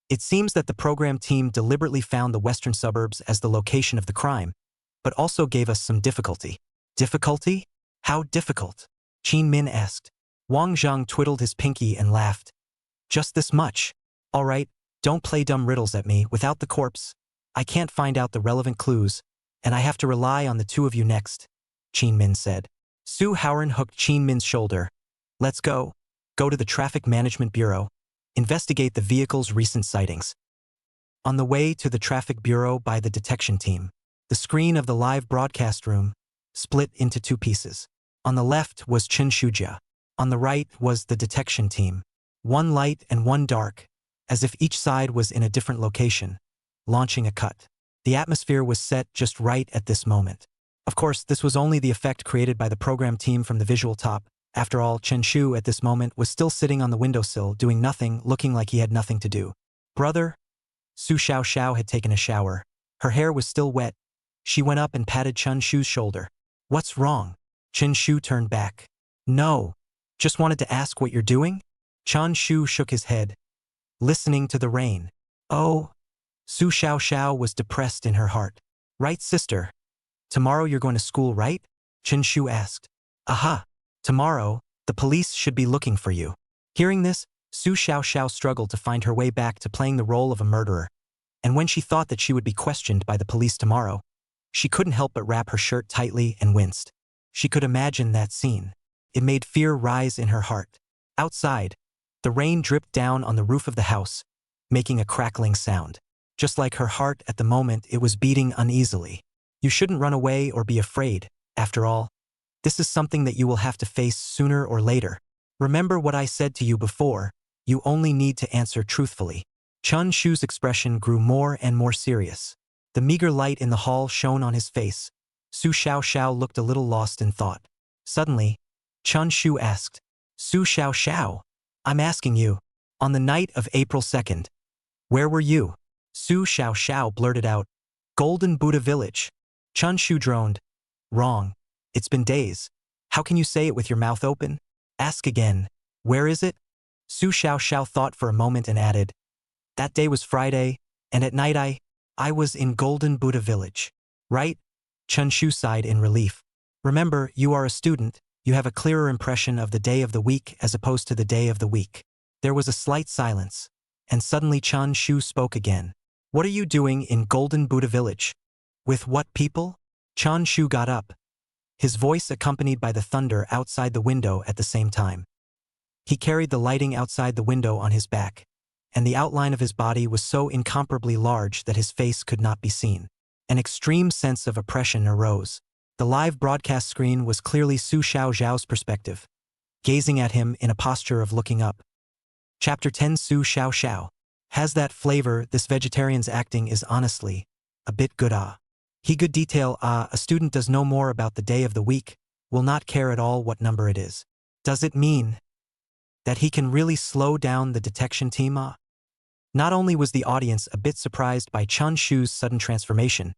it seems that the program team deliberately found the western suburbs as the location of the crime, but also gave us some difficulty. Difficulty? How difficult? Qin Min asked. Wang Zheng twiddled his pinky and laughed. Just this much. All right, don't play dumb riddles at me. Without the corpse, I can't find out the relevant clues, and I have to rely on the two of you next, Qin Min said. Suharan hooked Qin Min's shoulder. Let's go. Go to the Traffic Management Bureau. Investigate the vehicle's recent sightings. On the way to the Traffic Bureau by the detection team, the screen of the live broadcast room split into two pieces. On the left was Chun Shu. On the right was the detection team. One light and one dark, as if each side was in a different location, launching a cut. The atmosphere was set just right at this moment. Of course, this was only the effect created by the program team from the visual top. After all, Chen Shu at this moment was still sitting on the windowsill doing nothing, looking like he had nothing to do. Brother? Su Xiaoxiao had taken a shower. Her hair was still wet. She went up and patted Chun Shu's shoulder. What's wrong? Chen Shu turned back. No. Just wanted to ask what you're doing? Chun Shu shook his head, listening to the rain. Oh. Su Xiaoxiao was depressed in her heart. Right, sister? Tomorrow you're going to school, right? Chen Shu asked. Aha. Tomorrow, the police should be looking for you. Hearing this, Su Xiaoxiao struggled to find her way back to playing the role of a murderer. And when she thought that she would be questioned by the police tomorrow, she couldn't help but wrap her shirt tightly and winced. She could imagine that scene. It made fear rise in her heart. Outside, the rain dripped down on the roof of the house, making a crackling sound. Just like her heart at the moment, it was beating uneasily. You shouldn't run away or be afraid. After all, this is something that you will have to face sooner or later. Remember what I said to you before, you only need to answer truthfully. Chun Shu's expression grew more and more serious. The meager light in the hall shone on his face. Su Xiaoxiao looked a little lost in thought. Suddenly, Chun Shu asked, Su Xiaoxiao, I'm asking you, on the night of April 2nd, where were you? Su Xiaoxiao blurted out. Golden Buddha Village. Chun Shu droned. Wrong. It's been days. How can you say it with your mouth open? Ask again. Where is it? Su Xiaoxiao thought for a moment and added. That day was Friday, and at night I was in Golden Buddha Village. Right? Chun Shu sighed in relief. Remember, you are a student. You have a clearer impression of the day of the week as opposed to the day of the week. There was a slight silence, and suddenly Chun Shu spoke again. What are you doing in Golden Buddha Village? With what people? Chun Shu got up, his voice accompanied by the thunder outside the window at the same time. He carried the lighting outside the window on his back, and the outline of his body was so incomparably large that his face could not be seen. An extreme sense of oppression arose. The live broadcast screen was clearly Su Xiaoxiao's perspective, gazing at him in a posture of looking up. Chapter 10 Su Xiaoxiao. Has that flavor. This vegetarian's acting is honestly a bit good. He good detail. A student does know more about the day of the week, will not care at all what number it is. Does it mean that he can really slow down the detection team? Not only was the audience a bit surprised by Chun Shu's sudden transformation,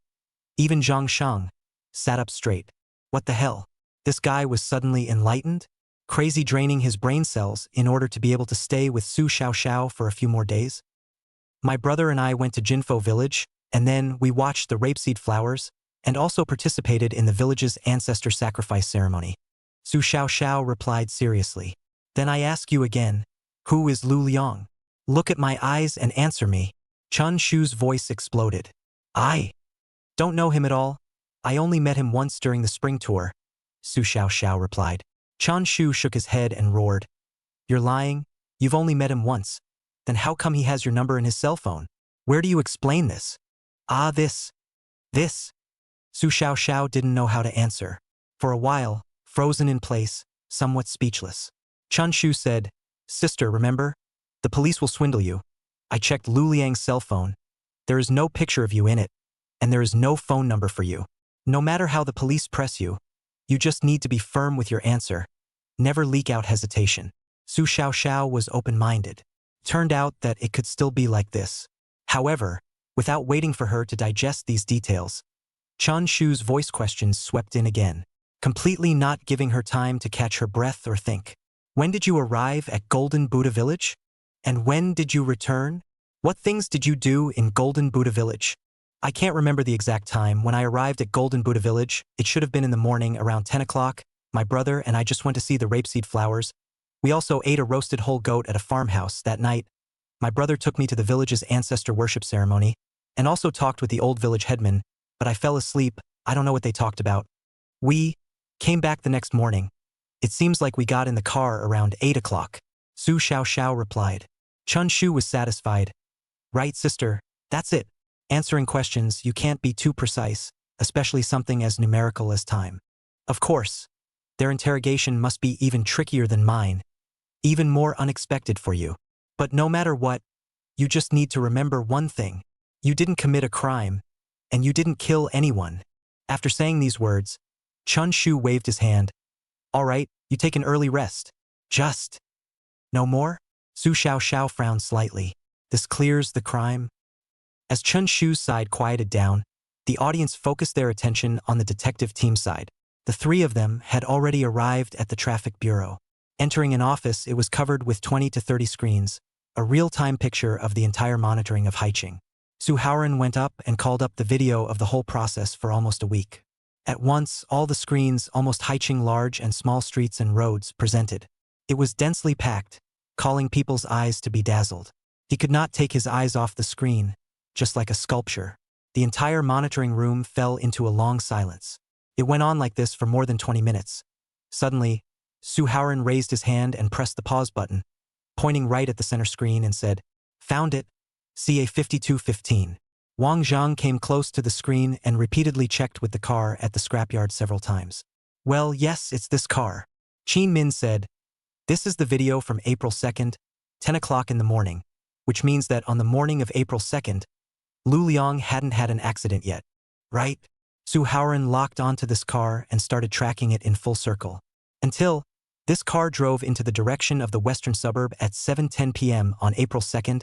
even Zhang Shang sat up straight. What the hell? This guy was suddenly enlightened? Crazy, draining his brain cells in order to be able to stay with Su Xiaoxiao for a few more days? My brother and I went to Jinfo village, and then we watched the rapeseed flowers, and also participated in the village's ancestor sacrifice ceremony. Su Xiaoxiao replied seriously. Then I ask you again, who is Lu Liang? Look at my eyes and answer me. Chun Shu's voice exploded. I don't know him at all. I only met him once during the spring tour, Su Xiaoxiao replied. Chun Shu shook his head and roared. You're lying. You've only met him once. Then how come he has your number in his cell phone? Where do you explain this? This. Su Xiaoxiao didn't know how to answer. For a while, frozen in place, somewhat speechless. Chun Shu said, Sister, remember? The police will swindle you. I checked Lu Liang's cell phone. There is no picture of you in it, and there is no phone number for you. No matter how the police press you, you just need to be firm with your answer. Never leak out hesitation. Su Xiaoxiao was open-minded. Turned out that it could still be like this. However, without waiting for her to digest these details, Chun Shu's voice questions swept in again, completely not giving her time to catch her breath or think. When did you arrive at Golden Buddha Village? And when did you return? What things did you do in Golden Buddha Village? I can't remember the exact time. When I arrived at Golden Buddha Village, it should have been in the morning around 10 o'clock. My brother and I just went to see the rapeseed flowers. We also ate a roasted whole goat at a farmhouse that night. My brother took me to the village's ancestor worship ceremony, and also talked with the old village headman, but I fell asleep. I don't know what they talked about. We came back the next morning. It seems like we got in the car around 8 o'clock. Su Xiaoxiao replied. Chun Shu was satisfied. Right, sister, that's it. Answering questions, you can't be too precise, especially something as numerical as time. Of course, their interrogation must be even trickier than mine, even more unexpected for you. But no matter what, you just need to remember one thing. You didn't commit a crime, and you didn't kill anyone. After saying these words, Chun Shu waved his hand. All right, you take an early rest. Just no more? Su Xiaoxiao frowned slightly. This clears the crime. As Chun Shu's side quieted down, the audience focused their attention on the detective team side. The three of them had already arrived at the traffic bureau. Entering an office, it was covered with 20 to 30 screens, a real-time picture of the entire monitoring of Haiqing. Suharan went up and called up the video of the whole process for almost a week. At once, all the screens, almost Haiqing large and small streets and roads, presented. It was densely packed, calling people's eyes to be dazzled. He could not take his eyes off the screen, just like a sculpture. The entire monitoring room fell into a long silence. It went on like this for more than 20 minutes. Suddenly, Suharan raised his hand and pressed the pause button, pointing right at the center screen and said, Found it. CA 5215. Wang Zhang came close to the screen and repeatedly checked with the car at the scrapyard several times. Well, yes, it's this car. Qin Min said, This is the video from April 2nd, 10 o'clock in the morning, which means that on the morning of April 2nd, Lu Liang hadn't had an accident yet, right? Suharan locked onto this car and started tracking it in full circle, until, This car drove into the direction of the western suburb at 7:10 p.m. on April 2nd,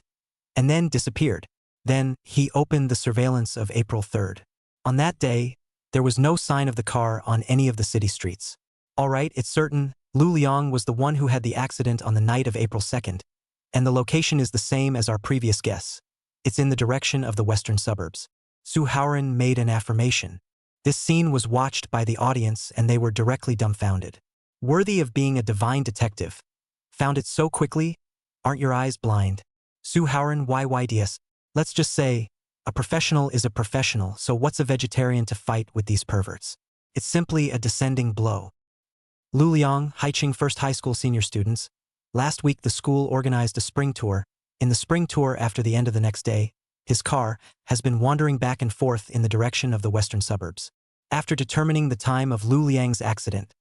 and then disappeared. Then, he opened the surveillance of April 3rd. On that day, there was no sign of the car on any of the city streets. Alright, it's certain, Lu Liang was the one who had the accident on the night of April 2nd, and the location is the same as our previous guess. It's in the direction of the western suburbs. Suharan made an affirmation. This scene was watched by the audience and they were directly dumbfounded. Worthy of being a divine detective. Found it so quickly? Aren't your eyes blind? Suharan YYDS. Let's just say, a professional is a professional, so what's a vegetarian to fight with these perverts? It's simply a descending blow. Lu Liang, Haiqing First High School senior students. Last week the school organized a spring tour. In the spring tour after the end of the next day, his car has been wandering back and forth in the direction of the western suburbs. After determining the time of Lu Liang's accident,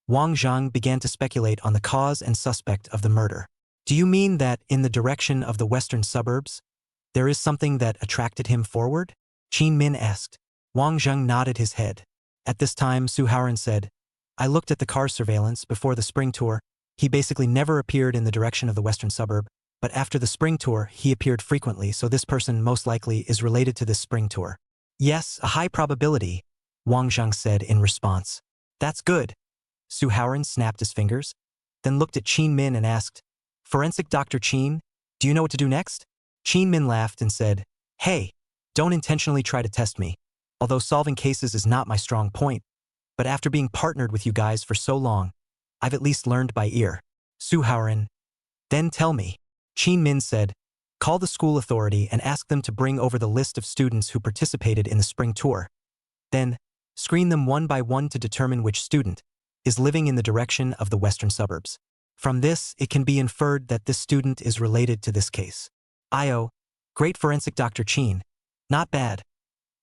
Wang Zhang began to speculate on the cause and suspect of the murder. Do you mean that, in the direction of the western suburbs, there is something that attracted him forward? Qin Min asked. Wang Zhang nodded his head. At this time, Suharan said, I looked at the car surveillance before the spring tour. He basically never appeared in the direction of the western suburb, but after the spring tour, he appeared frequently, so this person most likely is related to this spring tour. Yes, a high probability, Wang Zhang said in response. That's good. Suharan snapped his fingers, then looked at Qin Min and asked, Forensic Dr. Qin, do you know what to do next? Qin Min laughed and said, Hey, don't intentionally try to test me. Although solving cases is not my strong point, but after being partnered with you guys for so long, I've at least learned by ear. Suharan. Then tell me. Qin Min said, Call the school authority and ask them to bring over the list of students who participated in the spring tour. Then, screen them one by one to determine which student is living in the direction of the western suburbs. From this, it can be inferred that this student is related to this case. Io, great forensic Dr. Qin. Not bad.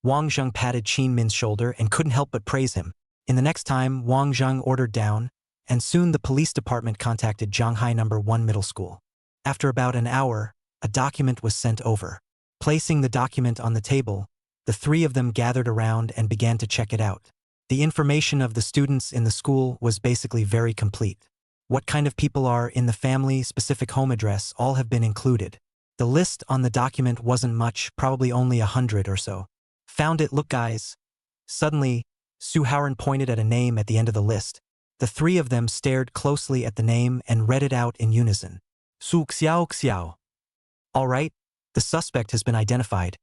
Wang Zhang patted Qin Min's shoulder and couldn't help but praise him. In the next time, Wang Zhang ordered down, and soon the police department contacted Zhanghai No. 1 Middle School. After about an hour, a document was sent over. Placing the document on the table, the three of them gathered around and began to check it out. The information of the students in the school was basically very complete. What kind of people are in the family, specific home address, all have been included. The list on the document wasn't much, probably only 100 or so. Found it, look guys. Suddenly, Suharan pointed at a name at the end of the list. The three of them stared closely at the name and read it out in unison. Su Xiaoxiao. All right, the suspect has been identified.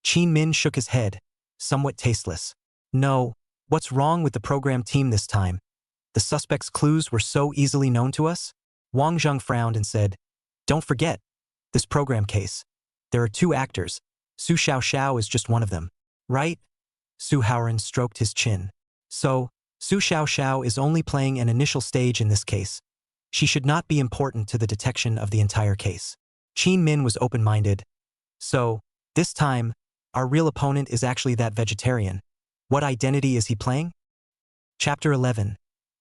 Qin Min shook his head, somewhat tasteless. No, what's wrong with the program team this time? The suspect's clues were so easily known to us? Wang Zhang frowned and said, Don't forget, this program case. There are two actors. Su Xiaoxiao is just one of them. Right? Suharan stroked his chin. So, Su Xiaoxiao is only playing an initial stage in this case. She should not be important to the detection of the entire case. Qin Min was open-minded. So, this time, our real opponent is actually that vegetarian. What identity is he playing? Chapter 11.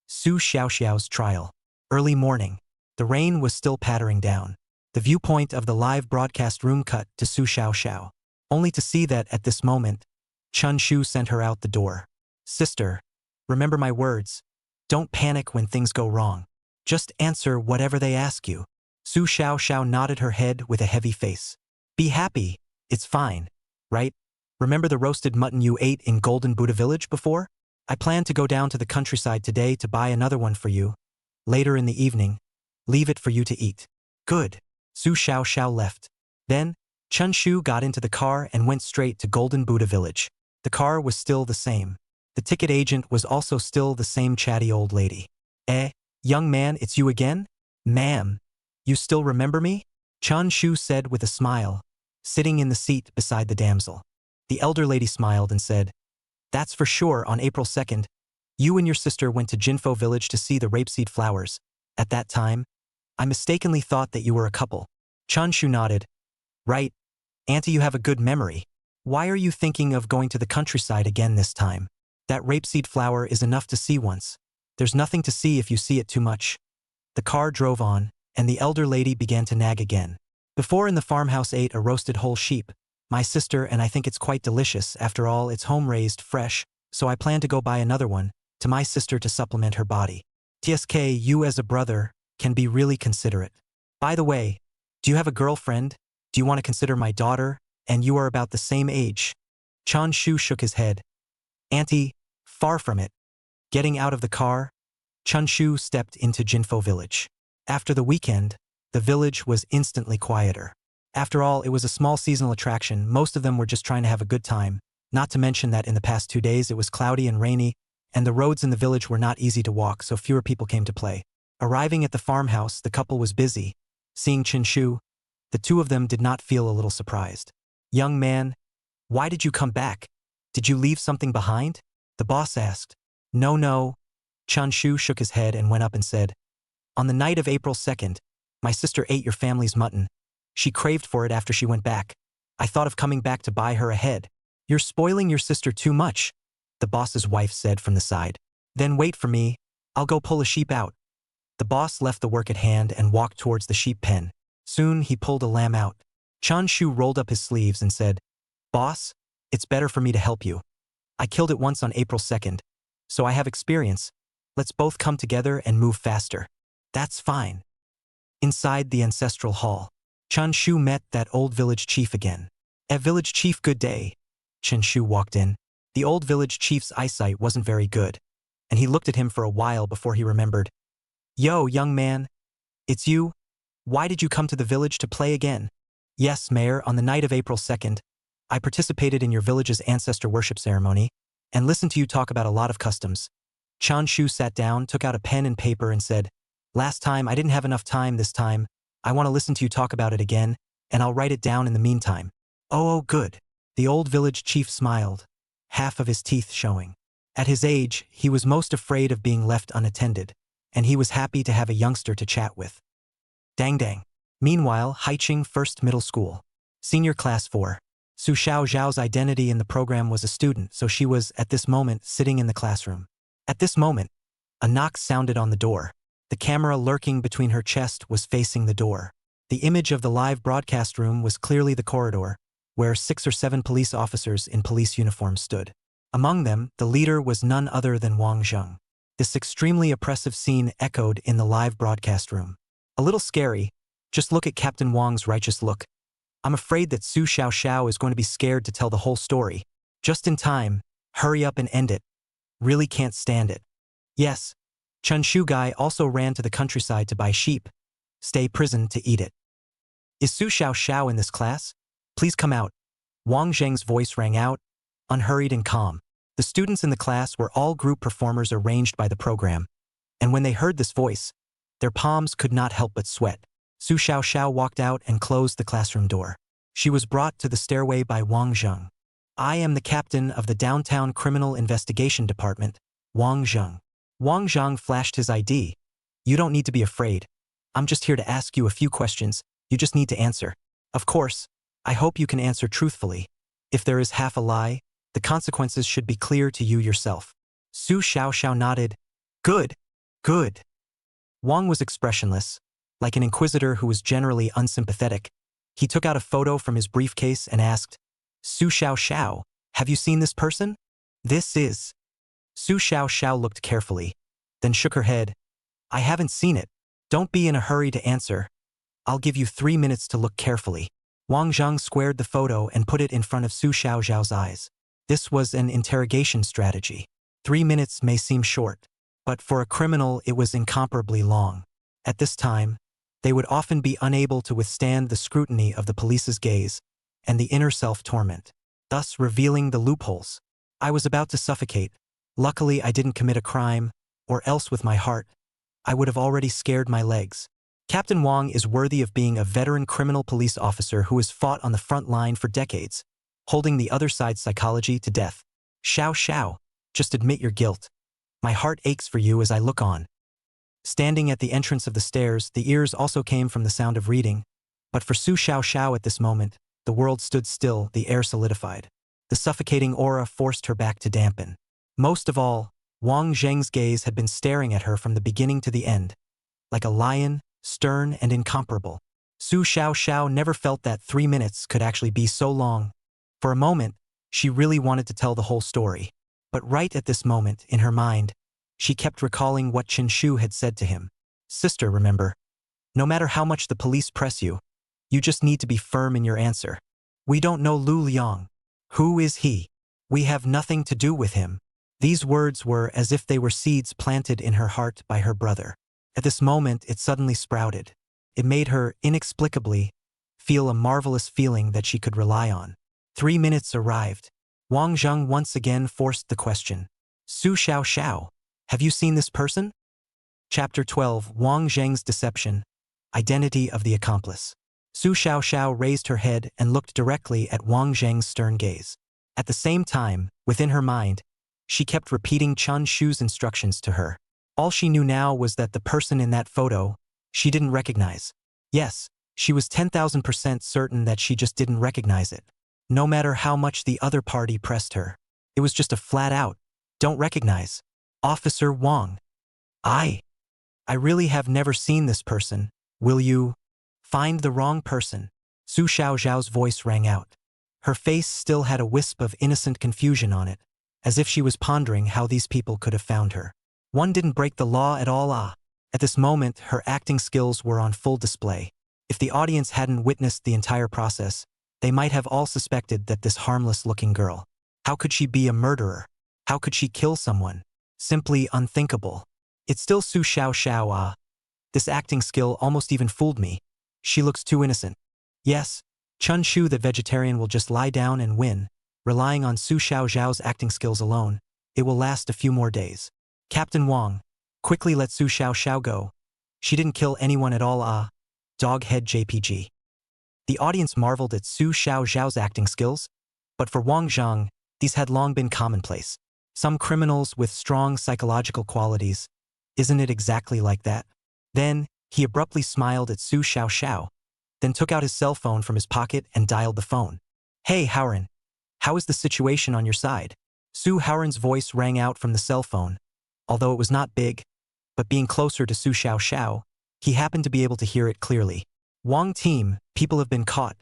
Su Xiaoxiao's trial. Early morning. The rain was still pattering down. The viewpoint of the live broadcast room cut to Su Xiaoxiao, only to see that at this moment, Chun Shu sent her out the door. Sister, remember my words. Don't panic when things go wrong. Just answer whatever they ask you. Su Xiaoxiao nodded her head with a heavy face. Be happy, it's fine, right? Remember the roasted mutton you ate in Golden Buddha Village before? I plan to go down to the countryside today to buy another one for you. Later in the evening, leave it for you to eat. Good. Su Xiaoxiao left. Then, Chun Shu got into the car and went straight to Golden Buddha Village. The car was still the same. The ticket agent was also still the same chatty old lady. Young man, it's you again? Ma'am, you still remember me? Chun Shu said with a smile, sitting in the seat beside the damsel. The elder lady smiled and said, That's for sure. On April 2nd, you and your sister went to Jinfo village to see the rapeseed flowers. At that time, I mistakenly thought that you were a couple. Chun Shu nodded. Right. Auntie, you have a good memory. Why are you thinking of going to the countryside again this time? That rapeseed flower is enough to see once. There's nothing to see if you see it too much. The car drove on, and the elder lady began to nag again. Before in the farmhouse ate a roasted whole sheep. My sister and I think it's quite delicious. After all, it's home-raised, fresh, so I plan to go buy another one, to my sister to supplement her body. TSK, you as a brother can be really considerate. By the way, do you have a girlfriend? Do you want to consider my daughter? And you are about the same age. Chun Shu shook his head. Auntie, far from it. Getting out of the car, Chun Shu stepped into Jinfo village. After the weekend, the village was instantly quieter. After all, it was a small seasonal attraction. Most of them were just trying to have a good time, not to mention that in the past 2 days it was cloudy and rainy, and the roads in the village were not easy to walk, so fewer people came to play. Arriving at the farmhouse, the couple was busy. Seeing Chen Shu, the two of them did not feel a little surprised. Young man, why did you come back? Did you leave something behind? The boss asked. No. Chun Shu shook his head and went up and said, on the night of April 2nd, my sister ate your family's mutton. She craved for it after she went back. I thought of coming back to buy her a head. You're spoiling your sister too much, the boss's wife said from the side. Then wait for me, I'll go pull a sheep out. The boss left the work at hand and walked towards the sheep pen. Soon he pulled a lamb out. Chun Shu rolled up his sleeves and said, Boss, it's better for me to help you. I killed it once on April 2nd, so I have experience. Let's both come together and move faster. That's fine. Inside the ancestral hall, Chun Shu met that old village chief again. Village chief, good day. Chen Shu walked in. The old village chief's eyesight wasn't very good, and he looked at him for a while before he remembered. Yo, young man. It's you? Why did you come to the village to play again? Yes, Mayor, on the night of April 2nd, I participated in your village's ancestor worship ceremony and listened to you talk about a lot of customs. Chun Shu sat down, took out a pen and paper and said, Last time, I didn't have enough time this time. I want to listen to you talk about it again, and I'll write it down in the meantime. Oh, good. The old village chief smiled, half of his teeth showing. At his age, he was most afraid of being left unattended, and he was happy to have a youngster to chat with. Dang. Meanwhile, Haiqing First Middle School. Senior Class 4. Su Xiaoxiao's identity in the program was a student, so she was, at this moment, sitting in the classroom. At this moment, a knock sounded on the door. The camera lurking between her chest was facing the door. The image of the live broadcast room was clearly the corridor, where 6 or 7 police officers in police uniforms stood. Among them, the leader was none other than Wang Zheng. This extremely oppressive scene echoed in the live broadcast room. A little scary, just look at Captain Wang's righteous look. I'm afraid that Su Xiaoxiao is going to be scared to tell the whole story. Just in time, hurry up and end it. Really can't stand it. Yes. Chun Shu guy also ran to the countryside to buy sheep. Stay prison to eat it. Is Su Xiaoxiao in this class? Please come out. Wang Zheng's voice rang out, unhurried and calm. The students in the class were all group performers arranged by the program, and when they heard this voice, their palms could not help but sweat. Su Xiaoxiao walked out and closed the classroom door. She was brought to the stairway by Wang Zheng. I am the captain of the Downtown Criminal Investigation Department, Wang Zheng. Wang Zheng flashed his ID. You don't need to be afraid. I'm just here to ask you a few questions. You just need to answer. Of course, I hope you can answer truthfully. If there is half a lie, the consequences should be clear to you yourself. Su Xiaoxiao nodded. Good. Wang was expressionless, like an inquisitor who was generally unsympathetic. He took out a photo from his briefcase and asked, Su Xiaoxiao, have you seen this person? This is. Su Xiaoxiao looked carefully, then shook her head. I haven't seen it. Don't be in a hurry to answer. I'll give you 3 minutes to look carefully. Wang Zheng squared the photo and put it in front of Su Xiaoxiao's eyes. This was an interrogation strategy. 3 minutes may seem short, but for a criminal it was incomparably long. At this time, they would often be unable to withstand the scrutiny of the police's gaze and the inner self-torment, thus revealing the loopholes. I was about to suffocate. Luckily, I didn't commit a crime, or else with my heart, I would have already scared my legs. Captain Wang is worthy of being a veteran criminal police officer who has fought on the front line for decades, holding the other side's psychology to death. Xiao, just admit your guilt. My heart aches for you as I look on. Standing at the entrance of the stairs, the ears also came from the sound of reading, but for Su Xiaoxiao at this moment, the world stood still, the air solidified. The suffocating aura forced her back to dampen. Most of all, Wang Zheng's gaze had been staring at her from the beginning to the end, like a lion, stern and incomparable. Su Xiaoxiao never felt that 3 minutes could actually be so long. For a moment, she really wanted to tell the whole story. But right at this moment, in her mind, She kept recalling what Chen Shu had said to him. Sister, remember, no matter how much the police press you, you just need to be firm in your answer. We don't know Lu Liang. Who is he? We have nothing to do with him. These words were as if they were seeds planted in her heart by her brother. At this moment, it suddenly sprouted. It made her, inexplicably, feel a marvelous feeling that she could rely on. 3 minutes arrived. Wang Zheng once again forced the question. Su Xiaoxiao, have you seen this person? Chapter 12, Wang Zheng's Deception. Identity of the Accomplice. Su Xiaoxiao raised her head and looked directly at Wang Zheng's stern gaze. At the same time, within her mind, she kept repeating Chun Shu's instructions to her. All she knew now was that the person in that photo, she didn't recognize. Yes, she was 10,000% certain that she just didn't recognize it. No matter how much the other party pressed her. It was just a flat-out, don't recognize. Officer Wang. I really have never seen this person. Will you find the wrong person? Su Xiaoxiao's voice rang out. Her face still had a wisp of innocent confusion on it, as if she was pondering how these people could have found her. One didn't break the law at all. At this moment, her acting skills were on full display. If the audience hadn't witnessed the entire process, they might have all suspected that this harmless-looking girl. How could she be a murderer? How could she kill someone? Simply unthinkable. It's still Su Xiaoxiao. This acting skill almost even fooled me. She looks too innocent. Yes, Chun Shu the vegetarian will just lie down and win, relying on Su Xiaoxiao's acting skills alone. It will last a few more days. Captain Wang, quickly let Su Xiaoxiao go. She didn't kill anyone at all. Doghead JPG. The audience marveled at Su Xiaoxiao's acting skills, but for Wang Zheng, these had long been commonplace. Some criminals with strong psychological qualities. Isn't it exactly like that? Then, he abruptly smiled at Su Xiaoxiao, then took out his cell phone from his pocket and dialed the phone. Hey, Suharan. How is the situation on your side? Suharan's voice rang out from the cell phone. Although it was not big, but being closer to Su Xiaoxiao, he happened to be able to hear it clearly. Wang team, people have been caught.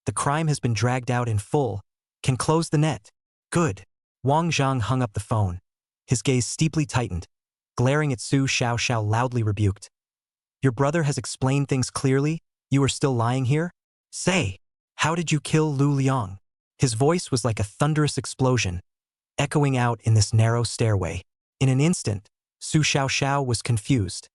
The crime has been dragged out in full. Can close the net. Good. Wang Zheng hung up the phone. His gaze steeply tightened, glaring at Su Xiaoxiao loudly rebuked. Your brother has explained things clearly? You are still lying here? Say, how did you kill Lu Liang? His voice was like a thunderous explosion, echoing out in this narrow stairway. In an instant, Su Xiaoxiao was confused.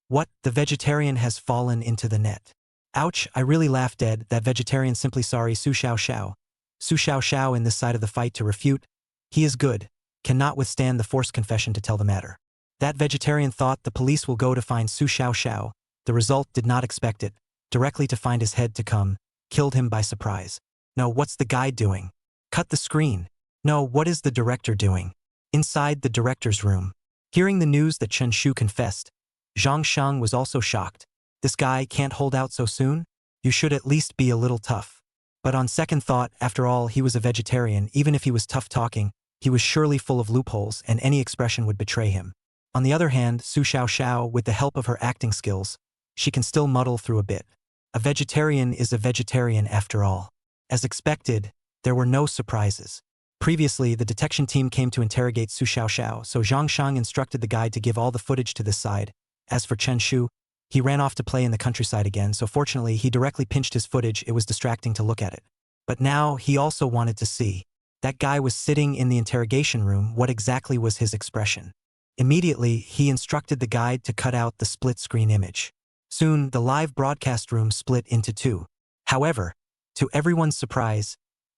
What? The vegetarian has fallen into the net. Ouch, I really laughed dead. That vegetarian simply sorry Su Xiaoxiao. Su Xiaoxiao in this side of the fight to refute. He is good, cannot withstand the forced confession to tell the matter. That vegetarian thought the police will go to find Su Xiaoxiao. The result did not expect it, directly to find his head to come, killed him by surprise. No, what's the guy doing? Cut the screen. No, what is the director doing? Inside the director's room. Hearing the news that Chen Shu confessed, Zhang Sheng was also shocked. This guy can't hold out so soon? You should at least be a little tough. But on second thought, after all, he was a vegetarian. Even if he was tough talking, he was surely full of loopholes and any expression would betray him. On the other hand, Su Xiaoxiao, with the help of her acting skills, she can still muddle through a bit. A vegetarian is a vegetarian after all. As expected, there were no surprises. Previously, the detection team came to interrogate Su Xiaoxiao, so Zhang Sheng instructed the guide to give all the footage to this side. As for Chen Shu, he ran off to play in the countryside again, so fortunately he directly pinched his footage. It was distracting to look at it. But now he also wanted to see. That guy was sitting in the interrogation room. What exactly was his expression? Immediately, he instructed the guide to cut out the split-screen image. Soon, the live broadcast room split into two. However, to everyone's surprise,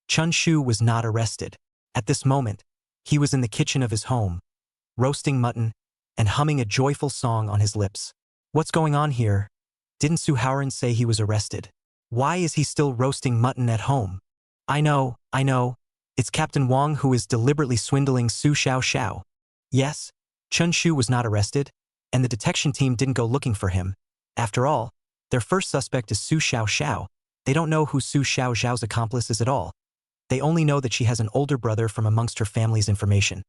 Chun Shu was not arrested. At this moment, he was in the kitchen of his home, roasting mutton and humming a joyful song on his lips. What's going on here? Didn't Suharan say he was arrested? Why is he still roasting mutton at home? I know. It's Captain Wang who is deliberately swindling Su Xiaoxiao. Yes, Chun Shu was not arrested, and the detection team didn't go looking for him. After all, their first suspect is Su Xiaoxiao. They don't know who Su Xiaoxiao's accomplice is at all. They only know that she has an older brother from amongst her family's information.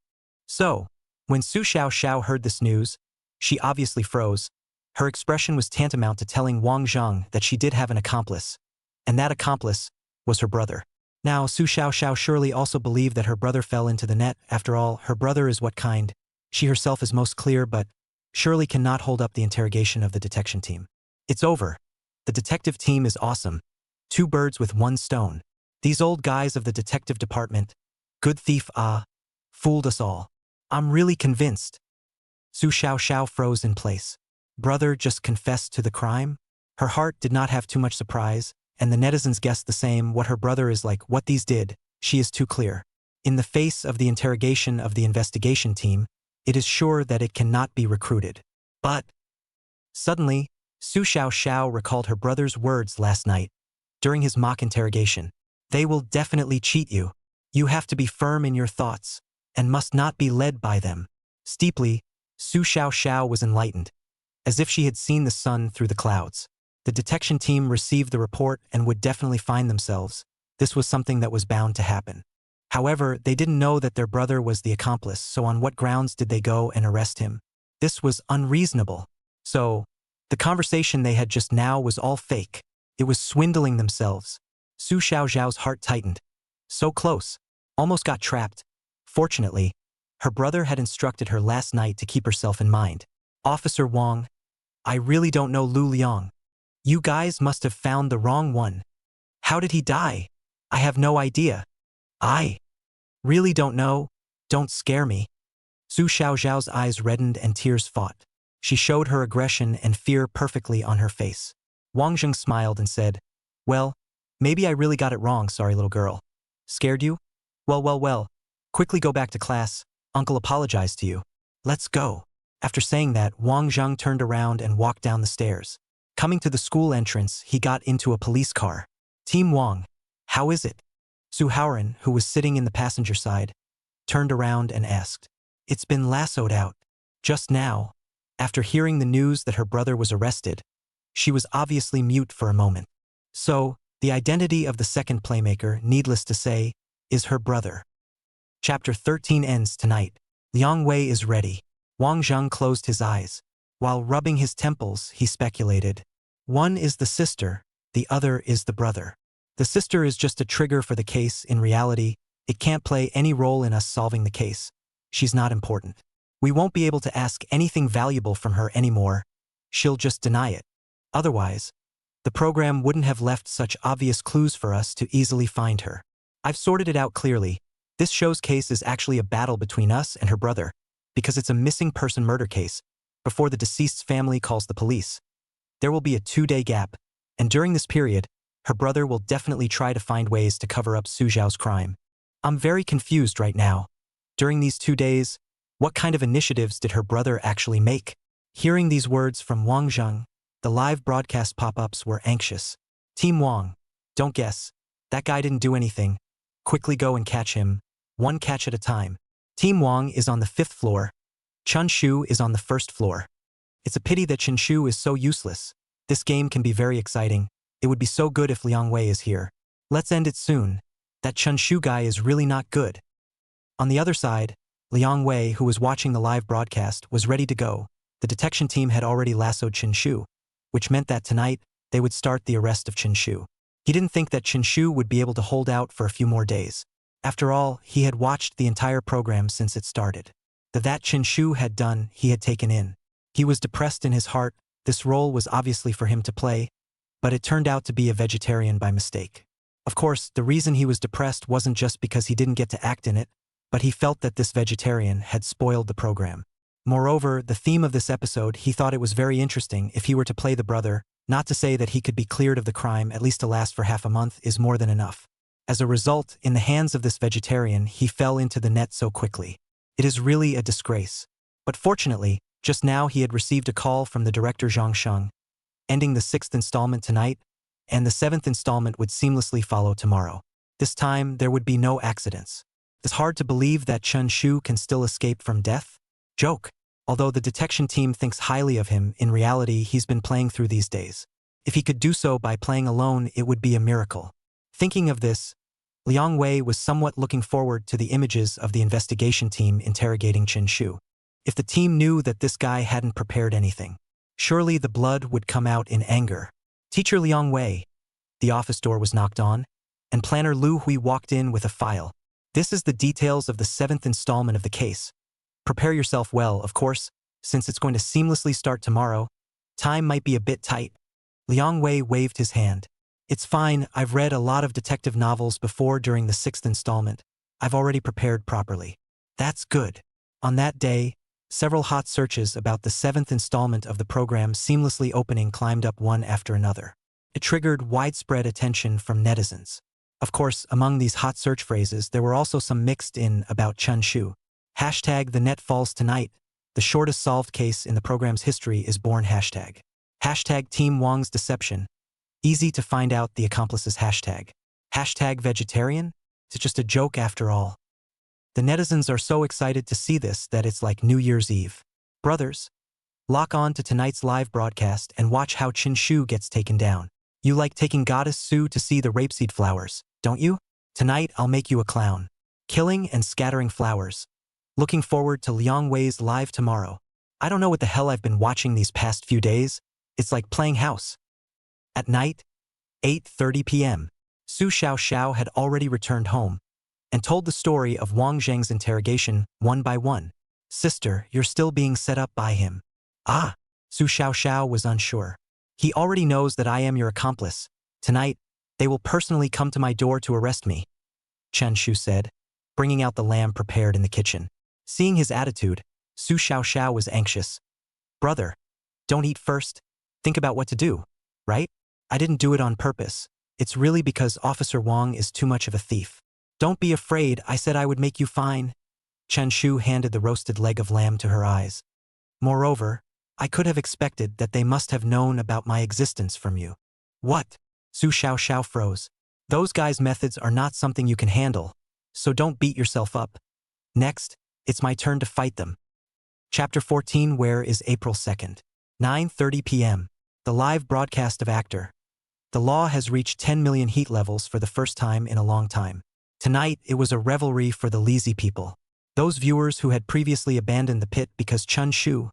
So, when Su Xiaoxiao heard this news, she obviously froze. Her expression was tantamount to telling Wang Zheng that she did have an accomplice, and that accomplice was her brother. Now, Su Xiaoxiao surely also believed that her brother fell into the net. After all, her brother is what kind? She herself is most clear but surely cannot hold up the interrogation of the detection team. It's over. The detective team is awesome. 2 birds with 1 stone. These old guys of the detective department, good thief fooled us all. I'm really convinced. Su Xiaoxiao froze in place. Brother just confessed to the crime? Her heart did not have too much surprise, and the netizens guessed the same. What her brother is like, what these did, she is too clear. In the face of the interrogation of the investigation team, it is sure that it cannot be recruited. But suddenly, Su Xiaoxiao recalled her brother's words last night, during his mock interrogation. They will definitely cheat you. You have to be firm in your thoughts, and must not be led by them. Steeply, Su Xiaoxiao was enlightened, as if she had seen the sun through the clouds. The detection team received the report and would definitely find themselves. This was something that was bound to happen. However, they didn't know that their brother was the accomplice, so on what grounds did they go and arrest him? This was unreasonable. So, the conversation they had just now was all fake. It was swindling themselves. Su Xiaoxiao's heart tightened. So close. Almost got trapped. Fortunately, her brother had instructed her last night to keep herself in mind. Officer Wang, I really don't know Lu Liang. You guys must have found the wrong one. How did he die? I have no idea. I really don't know. Don't scare me. Su Xiaoxiao's eyes reddened and tears fought. She showed her aggression and fear perfectly on her face. Wang Zheng smiled and said, well, maybe I really got it wrong, sorry little girl. Scared you? Well. Quickly go back to class. Uncle apologized to you. Let's go. After saying that, Wang Zheng turned around and walked down the stairs. Coming to the school entrance, he got into a police car. Team Wang, how is it? Suharan, who was sitting in the passenger side, turned around and asked. It's been lassoed out. Just now, after hearing the news that her brother was arrested, she was obviously mute for a moment. So, the identity of the second playmaker, needless to say, is her brother. Chapter 13 ends tonight. Liang Wei is ready. Wang Zheng closed his eyes. While rubbing his temples, he speculated. One is the sister, the other is the brother. The sister is just a trigger for the case. In reality, it can't play any role in us solving the case. She's not important. We won't be able to ask anything valuable from her anymore. She'll just deny it. Otherwise, the program wouldn't have left such obvious clues for us to easily find her. I've sorted it out clearly. This show's case is actually a battle between us and her brother, because it's a missing person murder case, before the deceased's family calls the police. There will be a 2-day gap, and during this period, her brother will definitely try to find ways to cover up Su Xiao's crime. I'm very confused right now. During these 2 days, what kind of initiatives did her brother actually make? Hearing these words from Wang Zheng, the live broadcast pop-ups were anxious. Team Wang, don't guess. That guy didn't do anything. Quickly go and catch him, 1 catch at a time. Team Wang is on the 5th floor. Chun Shu is on the 1st floor. It's a pity that Chen Shu is so useless. This game can be very exciting. It would be so good if Liang Wei is here. Let's end it soon. That Chun Shu guy is really not good. On the other side, Liang Wei, who was watching the live broadcast, was ready to go. The detection team had already lassoed Chen Shu, which meant that tonight, they would start the arrest of Chen Shu. He didn't think that Chen Shu would be able to hold out for a few more days. After all, he had watched the entire program since it started. That Chen Shu had done, he had taken in. He was depressed in his heart. This role was obviously for him to play, but it turned out to be a vegetarian by mistake. Of course, the reason he was depressed wasn't just because he didn't get to act in it, but he felt that this vegetarian had spoiled the program. Moreover, the theme of this episode, he thought it was very interesting if he were to play the brother. Not to say that he could be cleared of the crime, at least to last for half a month, is more than enough. As a result, in the hands of this vegetarian, he fell into the net so quickly. It is really a disgrace. But fortunately, just now he had received a call from the director Zhang Sheng, ending the 6th installment tonight, and the 7th installment would seamlessly follow tomorrow. This time, there would be no accidents. It's hard to believe that Chun Shu can still escape from death. Joke. Although the detection team thinks highly of him, in reality he's been playing through these days. If he could do so by playing alone, it would be a miracle. Thinking of this, Liang Wei was somewhat looking forward to the images of the investigation team interrogating Chen Shu. If the team knew that this guy hadn't prepared anything, surely the blood would come out in anger. Teacher Liang Wei. The office door was knocked on, and planner Lu Hui walked in with a file. This is the details of the 7th installment of the case. Prepare yourself well, of course, since it's going to seamlessly start tomorrow. Time might be a bit tight. Liang Wei waved his hand. It's fine, I've read a lot of detective novels before during the 6th installment. I've already prepared properly. That's good. On that day, several hot searches about the 7th installment of the program seamlessly opening climbed up one after another. It triggered widespread attention from netizens. Of course, among these hot search phrases, there were also some mixed in about Chun Shu. Hashtag the net falls tonight. The shortest solved case in the program's history is born. Hashtag Team Wang's deception. Easy to find out the accomplice's hashtag. Hashtag vegetarian? It's just a joke after all. The netizens are so excited to see this that it's like New Year's Eve. Brothers, lock on to tonight's live broadcast and watch how Chen Shu gets taken down. You like taking Goddess Su to see the rapeseed flowers, don't you? Tonight I'll make you a clown. Killing and scattering flowers. Looking forward to Liang Wei's live tomorrow. I don't know what the hell I've been watching these past few days. It's like playing house. At night, 8:30 p.m., Su Xiaoxiao had already returned home and told the story of Wang Zheng's interrogation one by one. Sister, you're still being set up by him. Ah, Su Xiaoxiao was unsure. He already knows that I am your accomplice. Tonight, they will personally come to my door to arrest me, Chen Shu said, bringing out the lamb prepared in the kitchen. Seeing his attitude, Su Xiaoxiao was anxious. Brother, don't eat first. Think about what to do, right? I didn't do it on purpose. It's really because Officer Wang is too much of a thief. Don't be afraid, I said I would make you fine. Chen Shu handed the roasted leg of lamb to her eyes. Moreover, I could have expected that they must have known about my existence from you. What? Su Xiaoxiao froze. Those guys' methods are not something you can handle, so don't beat yourself up. Next, it's my turn to fight them. Chapter 14. Where is April 2nd? 9:30 p.m. The live broadcast of Actor. The law has reached 10 million heat levels for the first time in a long time. Tonight, it was a revelry for the lazy people. Those viewers who had previously abandoned the pit because Chun Shu,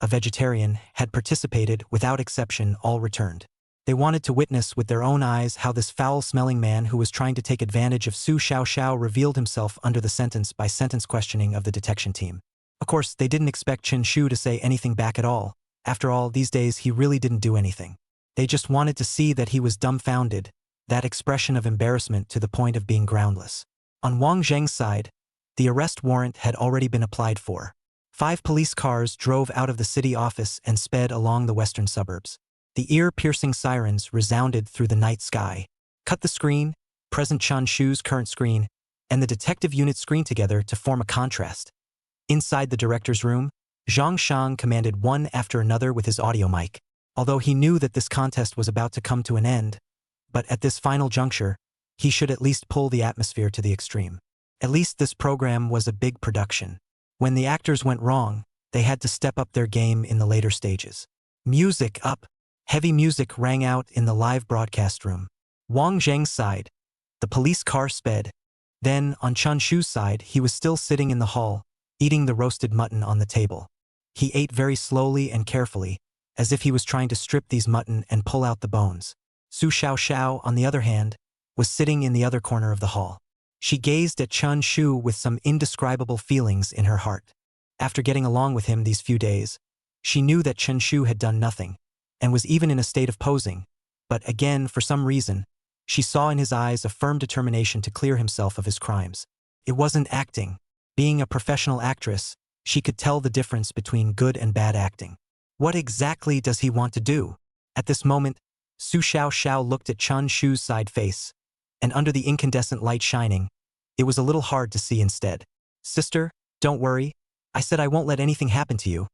a vegetarian, had participated, without exception, all returned. They wanted to witness with their own eyes how this foul-smelling man who was trying to take advantage of Su Xiaoxiao revealed himself under the sentence-by-sentence questioning of the detection team. Of course, they didn't expect Chen Shu to say anything back at all. After all, these days he really didn't do anything. They just wanted to see that he was dumbfounded, that expression of embarrassment to the point of being groundless. On Wang Zheng's side, the arrest warrant had already been applied for. 5 police cars drove out of the city office and sped along the western suburbs. The ear-piercing sirens resounded through the night sky. Cut the screen, present Chun Shu's current screen, and the detective unit screen together to form a contrast. Inside the director's room, Zhang Shang commanded one after another with his audio mic. Although he knew that this contest was about to come to an end, but at this final juncture, he should at least pull the atmosphere to the extreme. At least this program was a big production. When the actors went wrong, they had to step up their game in the later stages. Music up. Heavy music rang out in the live broadcast room. Wang Zheng's side, the police car sped. Then, on Chun Shu's side, he was still sitting in the hall, eating the roasted mutton on the table. He ate very slowly and carefully, as if he was trying to strip these mutton and pull out the bones. Su Xiaoxiao, on the other hand, was sitting in the other corner of the hall. She gazed at Chun Shu with some indescribable feelings in her heart. After getting along with him these few days, she knew that Chen Shu had done nothing, and was even in a state of posing, but again, for some reason, she saw in his eyes a firm determination to clear himself of his crimes. It wasn't acting. Being a professional actress, she could tell the difference between good and bad acting. What exactly does he want to do? At this moment, Su Xiaoxiao looked at Chun Shu's side face, and under the incandescent light shining, it was a little hard to see instead. Sister, don't worry. I said I won't let anything happen to you.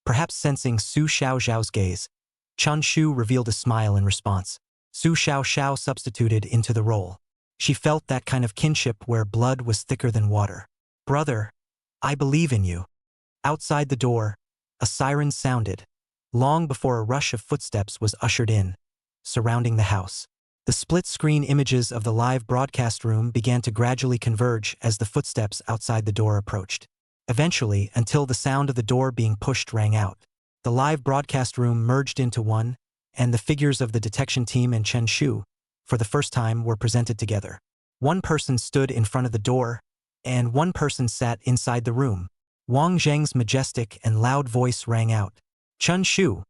Perhaps sensing Su Xiaoxiao's gaze, Chun Shu revealed a smile in response. Su Xiaoxiao substituted into the role. She felt that kind of kinship where blood was thicker than water. Brother, I believe in you. Outside the door, a siren sounded, long before a rush of footsteps was ushered in, surrounding the house. The split-screen images of the live broadcast room began to gradually converge as the footsteps outside the door approached. Eventually, until the sound of the door being pushed rang out. The live broadcast room merged into one, and the figures of the detection team and Chen Shu, for the first time, were presented together. One person stood in front of the door, and one person sat inside the room, Wang Zheng's majestic and loud voice rang out. Chun Shu,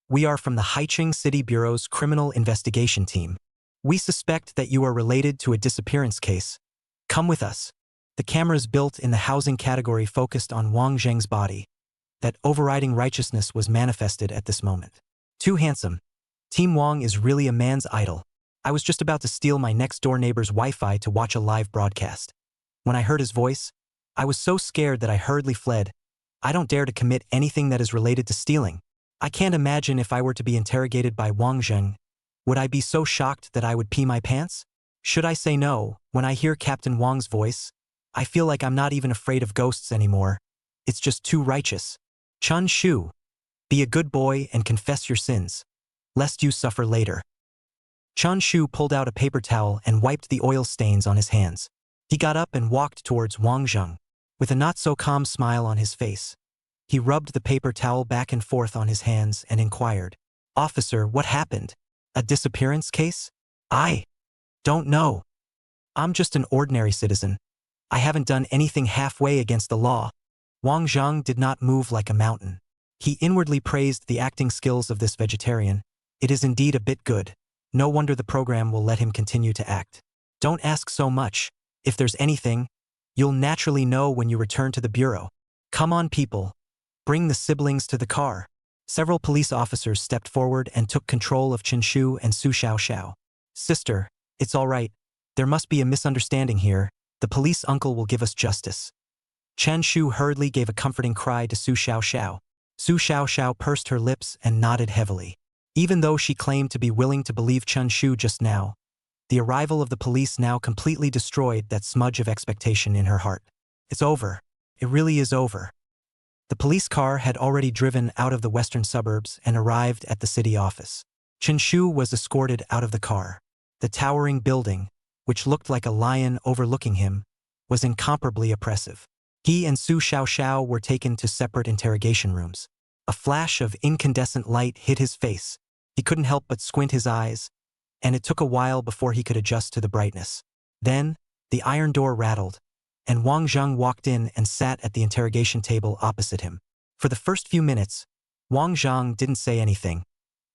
we are from the Haicheng City Bureau's Criminal Investigation Team. We suspect that you are related to a disappearance case. Come with us. The cameras built in the housing category focused on Wang Zheng's body. That overriding righteousness was manifested at this moment. Too handsome. Team Wang is really a man's idol. I was just about to steal my next-door neighbor's Wi-Fi to watch a live broadcast. When I heard his voice, I was so scared that I hurriedly fled. I don't dare to commit anything that is related to stealing. I can't imagine if I were to be interrogated by Wang Zheng. Would I be so shocked that I would pee my pants? Should I say no? When I hear Captain Wang's voice, I feel like I'm not even afraid of ghosts anymore. It's just too righteous. Chun Shu, be a good boy and confess your sins, lest you suffer later. Chun Shu pulled out a paper towel and wiped the oil stains on his hands. He got up and walked towards Wang Zheng, with a not-so-calm smile on his face. He rubbed the paper towel back and forth on his hands and inquired, "Officer, what happened? A disappearance case? I don't know. I'm just an ordinary citizen. I haven't done anything halfway against the law." Wang Zheng did not move like a mountain. He inwardly praised the acting skills of this vegetarian. It is indeed a bit good. No wonder the program will let him continue to act. Don't ask so much. If there's anything, you'll naturally know when you return to the bureau. Come on, people. Bring the siblings to the car. Several police officers stepped forward and took control of Chen Shu and Su Xiaoxiao. Sister, it's all right. There must be a misunderstanding here. The police uncle will give us justice. Chen Shu hurriedly gave a comforting cry to Su Xiaoxiao. Su Xiaoxiao pursed her lips and nodded heavily. Even though she claimed to be willing to believe Chun Shu just now, the arrival of the police now completely destroyed that smudge of expectation in her heart. It's over. It really is over. The police car had already driven out of the western suburbs and arrived at the city office. Chun Shu was escorted out of the car. The towering building, which looked like a lion overlooking him, was incomparably oppressive. He and Su Xiaoxiao were taken to separate interrogation rooms. A flash of incandescent light hit his face. He couldn't help but squint his eyes, and it took a while before he could adjust to the brightness. Then, the iron door rattled, and Wang Zheng walked in and sat at the interrogation table opposite him. For the first few minutes, Wang Zheng didn't say anything,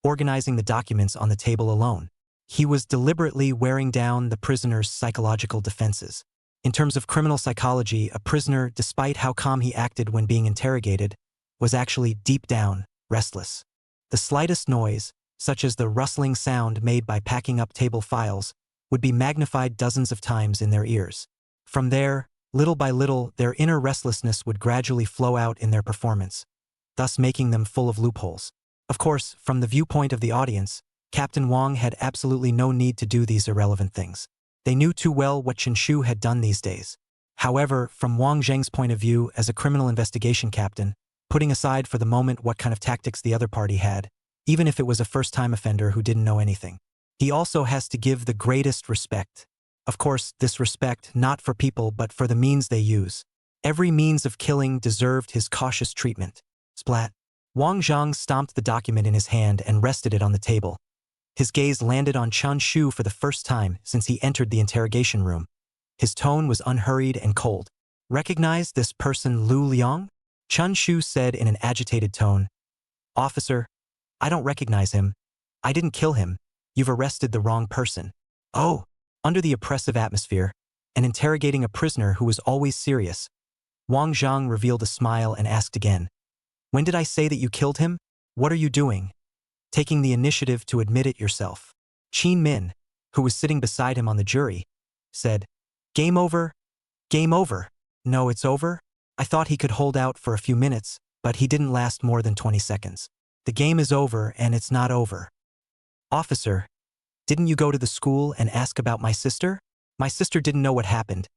organizing the documents on the table alone. He was deliberately wearing down the prisoner's psychological defenses. In terms of criminal psychology, a prisoner, despite how calm he acted when being interrogated, was actually deep down restless. The slightest noise, such as the rustling sound made by packing up table files, would be magnified dozens of times in their ears. From there, little by little, their inner restlessness would gradually flow out in their performance, thus making them full of loopholes. Of course, from the viewpoint of the audience, Captain Wang had absolutely no need to do these irrelevant things. They knew too well what Chen Shu had done these days. However, from Wang Zheng's point of view as a criminal investigation captain, putting aside for the moment what kind of tactics the other party had, even if it was a first-time offender who didn't know anything, he also has to give the greatest respect. Of course, this respect not for people but for the means they use. Every means of killing deserved his cautious treatment. Splat. Wang Zheng stomped the document in his hand and rested it on the table. His gaze landed on Chun Shu for the first time since he entered the interrogation room. His tone was unhurried and cold. "Recognize this person, Lu Liang?" Chun Shu said in an agitated tone. "Officer, I don't recognize him. I didn't kill him. You've arrested the wrong person." "Oh." Under the oppressive atmosphere, and interrogating a prisoner who was always serious, Wang Zheng revealed a smile and asked again, "When did I say that you killed him? What are you doing?" Taking the initiative to admit it yourself. Qin Min, who was sitting beside him on the jury, said, "Game over? Game over? No, it's over?" I thought he could hold out for a few minutes, but he didn't last more than 20 seconds. "The game is over and it's not over." "Officer, didn't you go to the school and ask about my sister?" "My sister didn't know what happened,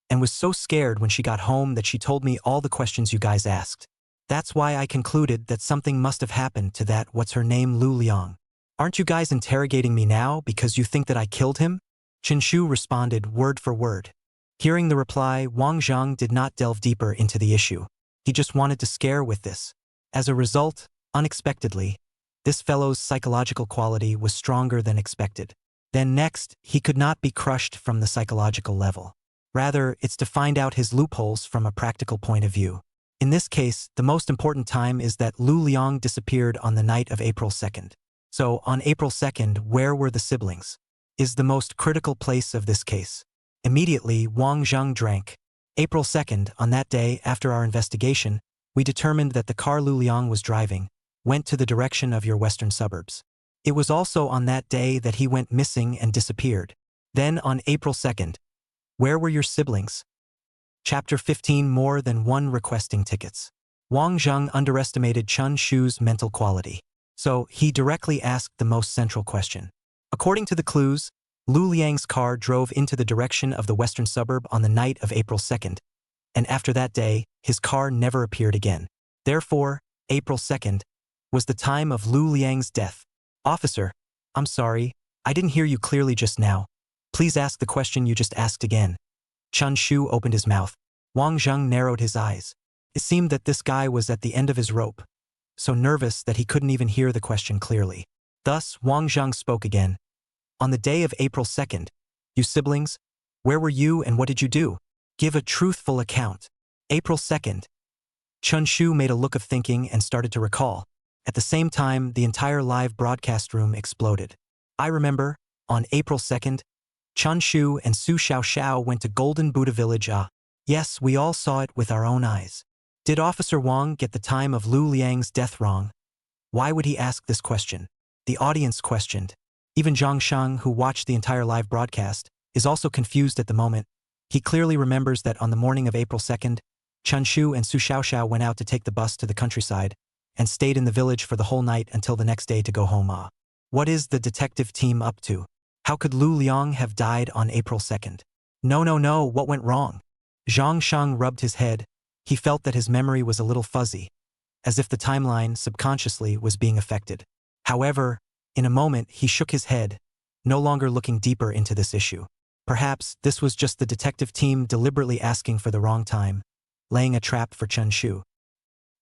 and was so scared when she got home that she told me all the questions you guys asked. That's why I concluded that something must have happened to that what's-her-name Lu Liang." "Aren't you guys interrogating me now because you think that I killed him?" Chen Shu responded word for word. Hearing the reply, Wang Zheng did not delve deeper into the issue. He just wanted to scare with this. As a result, unexpectedly, this fellow's psychological quality was stronger than expected. Then next, he could not be crushed from the psychological level. Rather, it's to find out his loopholes from a practical point of view. In this case, the most important time is that Lu Liang disappeared on the night of April 2nd. So, on April 2nd, where were the siblings? Is the most critical place of this case. Immediately, Wang Zheng drank. April 2nd, on that day, after our investigation, we determined that the car Lu Liang was driving went to the direction of your western suburbs. It was also on that day that he went missing and disappeared. Then, on April 2nd, where were your siblings? Chapter 15 More than one requesting tickets. Wang Zheng underestimated Chun Shu's mental quality. So, he directly asked the most central question. According to the clues, Lu Liang's car drove into the direction of the western suburb on the night of April 2nd, and after that day, his car never appeared again. Therefore, April 2nd was the time of Lu Liang's death. Officer, I'm sorry, I didn't hear you clearly just now. Please ask the question you just asked again. Chun Shu opened his mouth. Wang Zheng narrowed his eyes. It seemed that this guy was at the end of his rope, so nervous that he couldn't even hear the question clearly. Thus, Wang Zheng spoke again. On the day of April 2nd, you siblings, where were you and what did you do? Give a truthful account. April 2nd. Chun Shu made a look of thinking and started to recall. At the same time, the entire live broadcast room exploded. I remember, on April 2nd, Chun Shu and Su Xiaoxiao went to Golden Buddha Village. Yes, we all saw it with our own eyes. Did Officer Wang get the time of Lu Liang's death wrong? Why would he ask this question? The audience questioned. Even Zhang Shang, who watched the entire live broadcast, is also confused at the moment. He clearly remembers that on the morning of April 2nd, Chun Shu and Su Xiaoxiao went out to take the bus to the countryside and stayed in the village for the whole night until the next day to go home. What is the detective team up to? How could Lu Liang have died on April 2nd? No, what went wrong? Zhang Shang rubbed his head. He felt that his memory was a little fuzzy, as if the timeline, subconsciously, was being affected. However, in a moment, he shook his head, no longer looking deeper into this issue. Perhaps this was just the detective team deliberately asking for the wrong time, laying a trap for Chen Shu.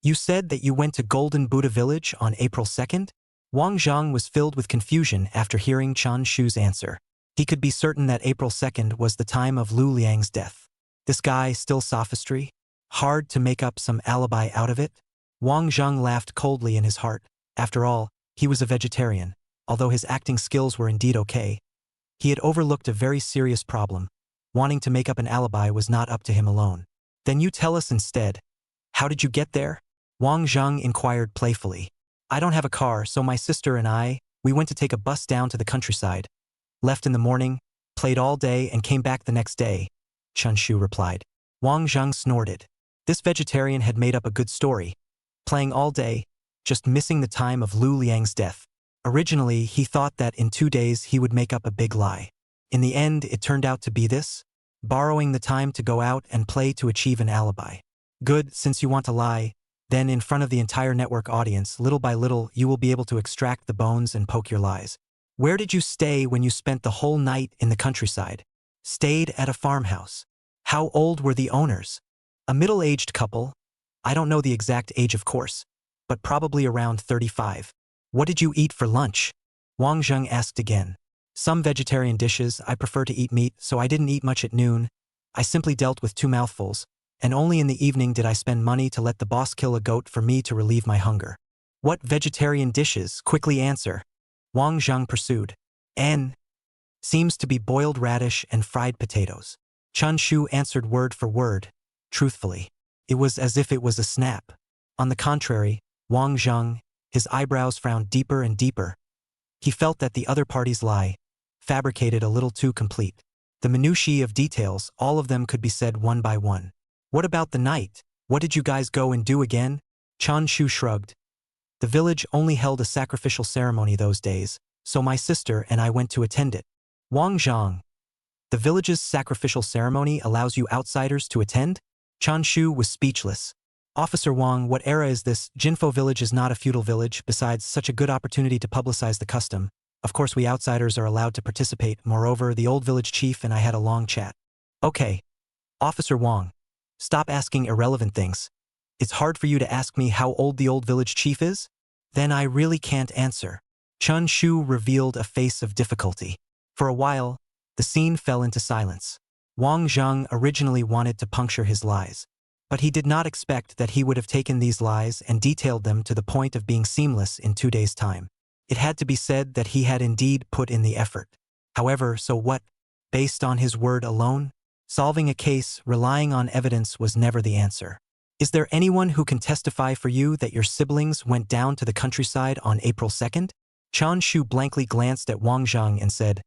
You said that you went to Golden Buddha Village on April 2nd? Wang Zheng was filled with confusion after hearing Chun Shu's answer. He could be certain that April 2nd was the time of Lu Liang's death. This guy still sophistry? Hard to make up some alibi out of it? Wang Zheng laughed coldly in his heart. After all, he was a vegetarian. Although his acting skills were indeed okay, he had overlooked a very serious problem. Wanting to make up an alibi was not up to him alone. Then you tell us instead. How did you get there? Wang Zheng inquired playfully. I don't have a car, so my sister and we went to take a bus down to the countryside. Left in the morning, played all day and came back the next day, Chun Shu replied. Wang Zheng snorted. This vegetarian had made up a good story. Playing all day, just missing the time of Lu Liang's death. Originally, he thought that in 2 days he would make up a big lie. In the end, it turned out to be this: borrowing the time to go out and play to achieve an alibi. Good, since you want to lie, then in front of the entire network audience, little by little, you will be able to extract the bones and poke your lies. Where did you stay when you spent the whole night in the countryside? Stayed at a farmhouse. How old were the owners? A middle-aged couple. I don't know the exact age, of course, but probably around 35. What did you eat for lunch? Wang Zheng asked again. Some vegetarian dishes. I prefer to eat meat, so I didn't eat much at noon. I simply dealt with 2 mouthfuls, and only in the evening did I spend money to let the boss kill a goat for me to relieve my hunger. What vegetarian dishes? Quickly answer. Wang Zheng pursued. Seems to be boiled radish and fried potatoes. Chun Shu answered word for word, truthfully. It was as if it was a snap. On the contrary, Wang Zheng, his eyebrows frowned deeper and deeper. He felt that the other party's lie, fabricated a little too complete. The minutiae of details, all of them could be said one by one. What about the night? What did you guys go and do again? Chun Shu shrugged. The village only held a sacrificial ceremony those days, so my sister and I went to attend it. Wang Zheng. The village's sacrificial ceremony allows you outsiders to attend? Chun Shu was speechless. Officer Wang, what era is this? Jinfo village is not a feudal village. Besides, such a good opportunity to publicize the custom. Of course, we outsiders are allowed to participate. Moreover, the old village chief and I had a long chat. Okay. Officer Wang, stop asking irrelevant things. It's hard for you to ask me how old the old village chief is? Then I really can't answer. Chun Shu revealed a face of difficulty. For a while, the scene fell into silence. Wang Zheng originally wanted to puncture his lies, But he did not expect that he would have taken these lies and detailed them to the point of being seamless in 2 days' time. It had to be said that he had indeed put in the effort. However, so what? Based on his word alone? Solving a case relying on evidence was never the answer. Is there anyone who can testify for you that your siblings went down to the countryside on April 2nd? Chun Shu blankly glanced at Wang Zheng and said,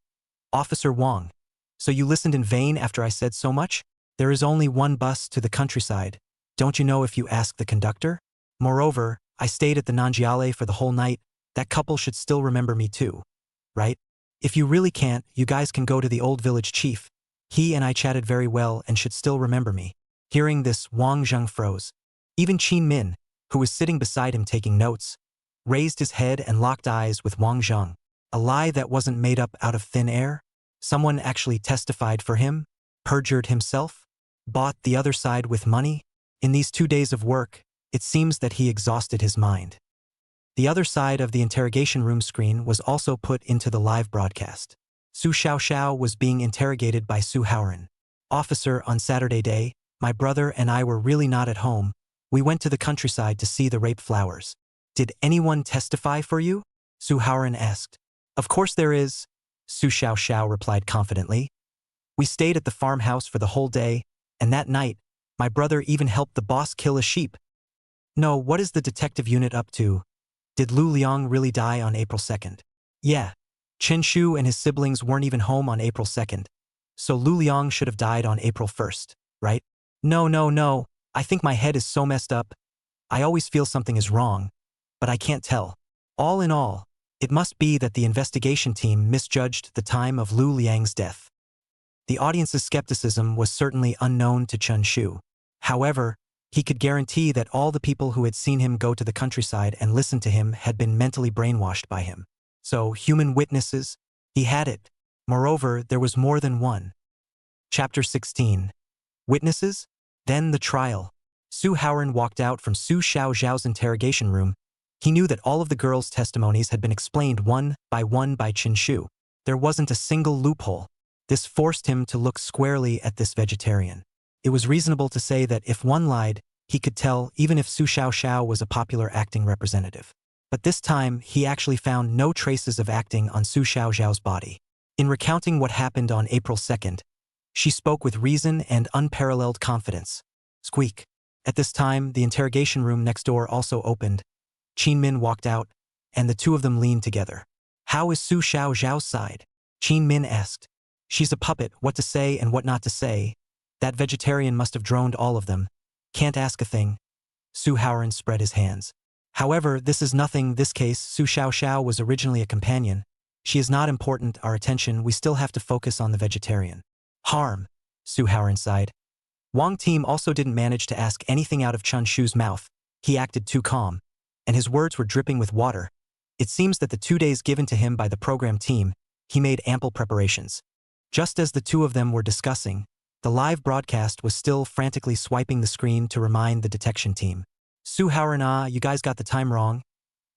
Officer Wang, so you listened in vain after I said so much? There is only one bus to the countryside. Don't you know if you ask the conductor? Moreover, I stayed at the Nanjiale for the whole night. That couple should still remember me too, right? If you really can't, you guys can go to the old village chief. He and I chatted very well and should still remember me. Hearing this, Wang Zheng froze. Even Qin Min, who was sitting beside him taking notes, raised his head and locked eyes with Wang Zheng. A lie that wasn't made up out of thin air? Someone actually testified for him? Perjured himself? Bought the other side with money? In these 2 days of work, it seems that he exhausted his mind. The other side of the interrogation room screen was also put into the live broadcast. Su Xiaoxiao was being interrogated by Suharan. Officer, on Saturday day, my brother and I were really not at home. We went to the countryside to see the rape flowers. Did anyone testify for you? Suharan asked. Of course there is, Su Xiaoxiao replied confidently. We stayed at the farmhouse for the whole day, and that night, my brother even helped the boss kill a sheep. No, what is the detective unit up to? Did Lu Liang really die on April 2nd? Yeah. Chen Shu and his siblings weren't even home on April 2nd. So Lu Liang should have died on April 1st, right? No. I think my head is so messed up. I always feel something is wrong, but I can't tell. All in all, it must be that the investigation team misjudged the time of Lu Liang's death. The audience's skepticism was certainly unknown to Chun Shu. However, he could guarantee that all the people who had seen him go to the countryside and listened to him had been mentally brainwashed by him. So, human witnesses, he had it. Moreover, there was more than one. Chapter 16. Witnesses? Then the trial. Suharan walked out from Su Xiaoxiao's interrogation room. He knew that all of the girls' testimonies had been explained one by Chen Shu. There wasn't a single loophole. This forced him to look squarely at this vegetarian. It was reasonable to say that if one lied, he could tell even if Su Xiaoxiao was a popular acting representative. But this time, he actually found no traces of acting on Su Xiaoxiao's body. In recounting what happened on April 2nd, she spoke with reason and unparalleled confidence. Squeak. At this time, the interrogation room next door also opened. Qin Min walked out, and the two of them leaned together. How is Su Xiaoxiao's side? Qin Min asked. She's a puppet, what to say and what not to say. That vegetarian must have droned all of them. Can't ask a thing. Suharan spread his hands. However, this is nothing. This case, Su Xiaoxiao was originally a companion. She is not important, our attention, we still have to focus on the vegetarian. Harm, Suharan sighed. Wang Team also didn't manage to ask anything out of Chun Shu's mouth. He acted too calm, and his words were dripping with water. It seems that the 2 days given to him by the program team, he made ample preparations. Just as the two of them were discussing, the live broadcast was still frantically swiping the screen to remind the detection team. Suharan, you guys got the time wrong.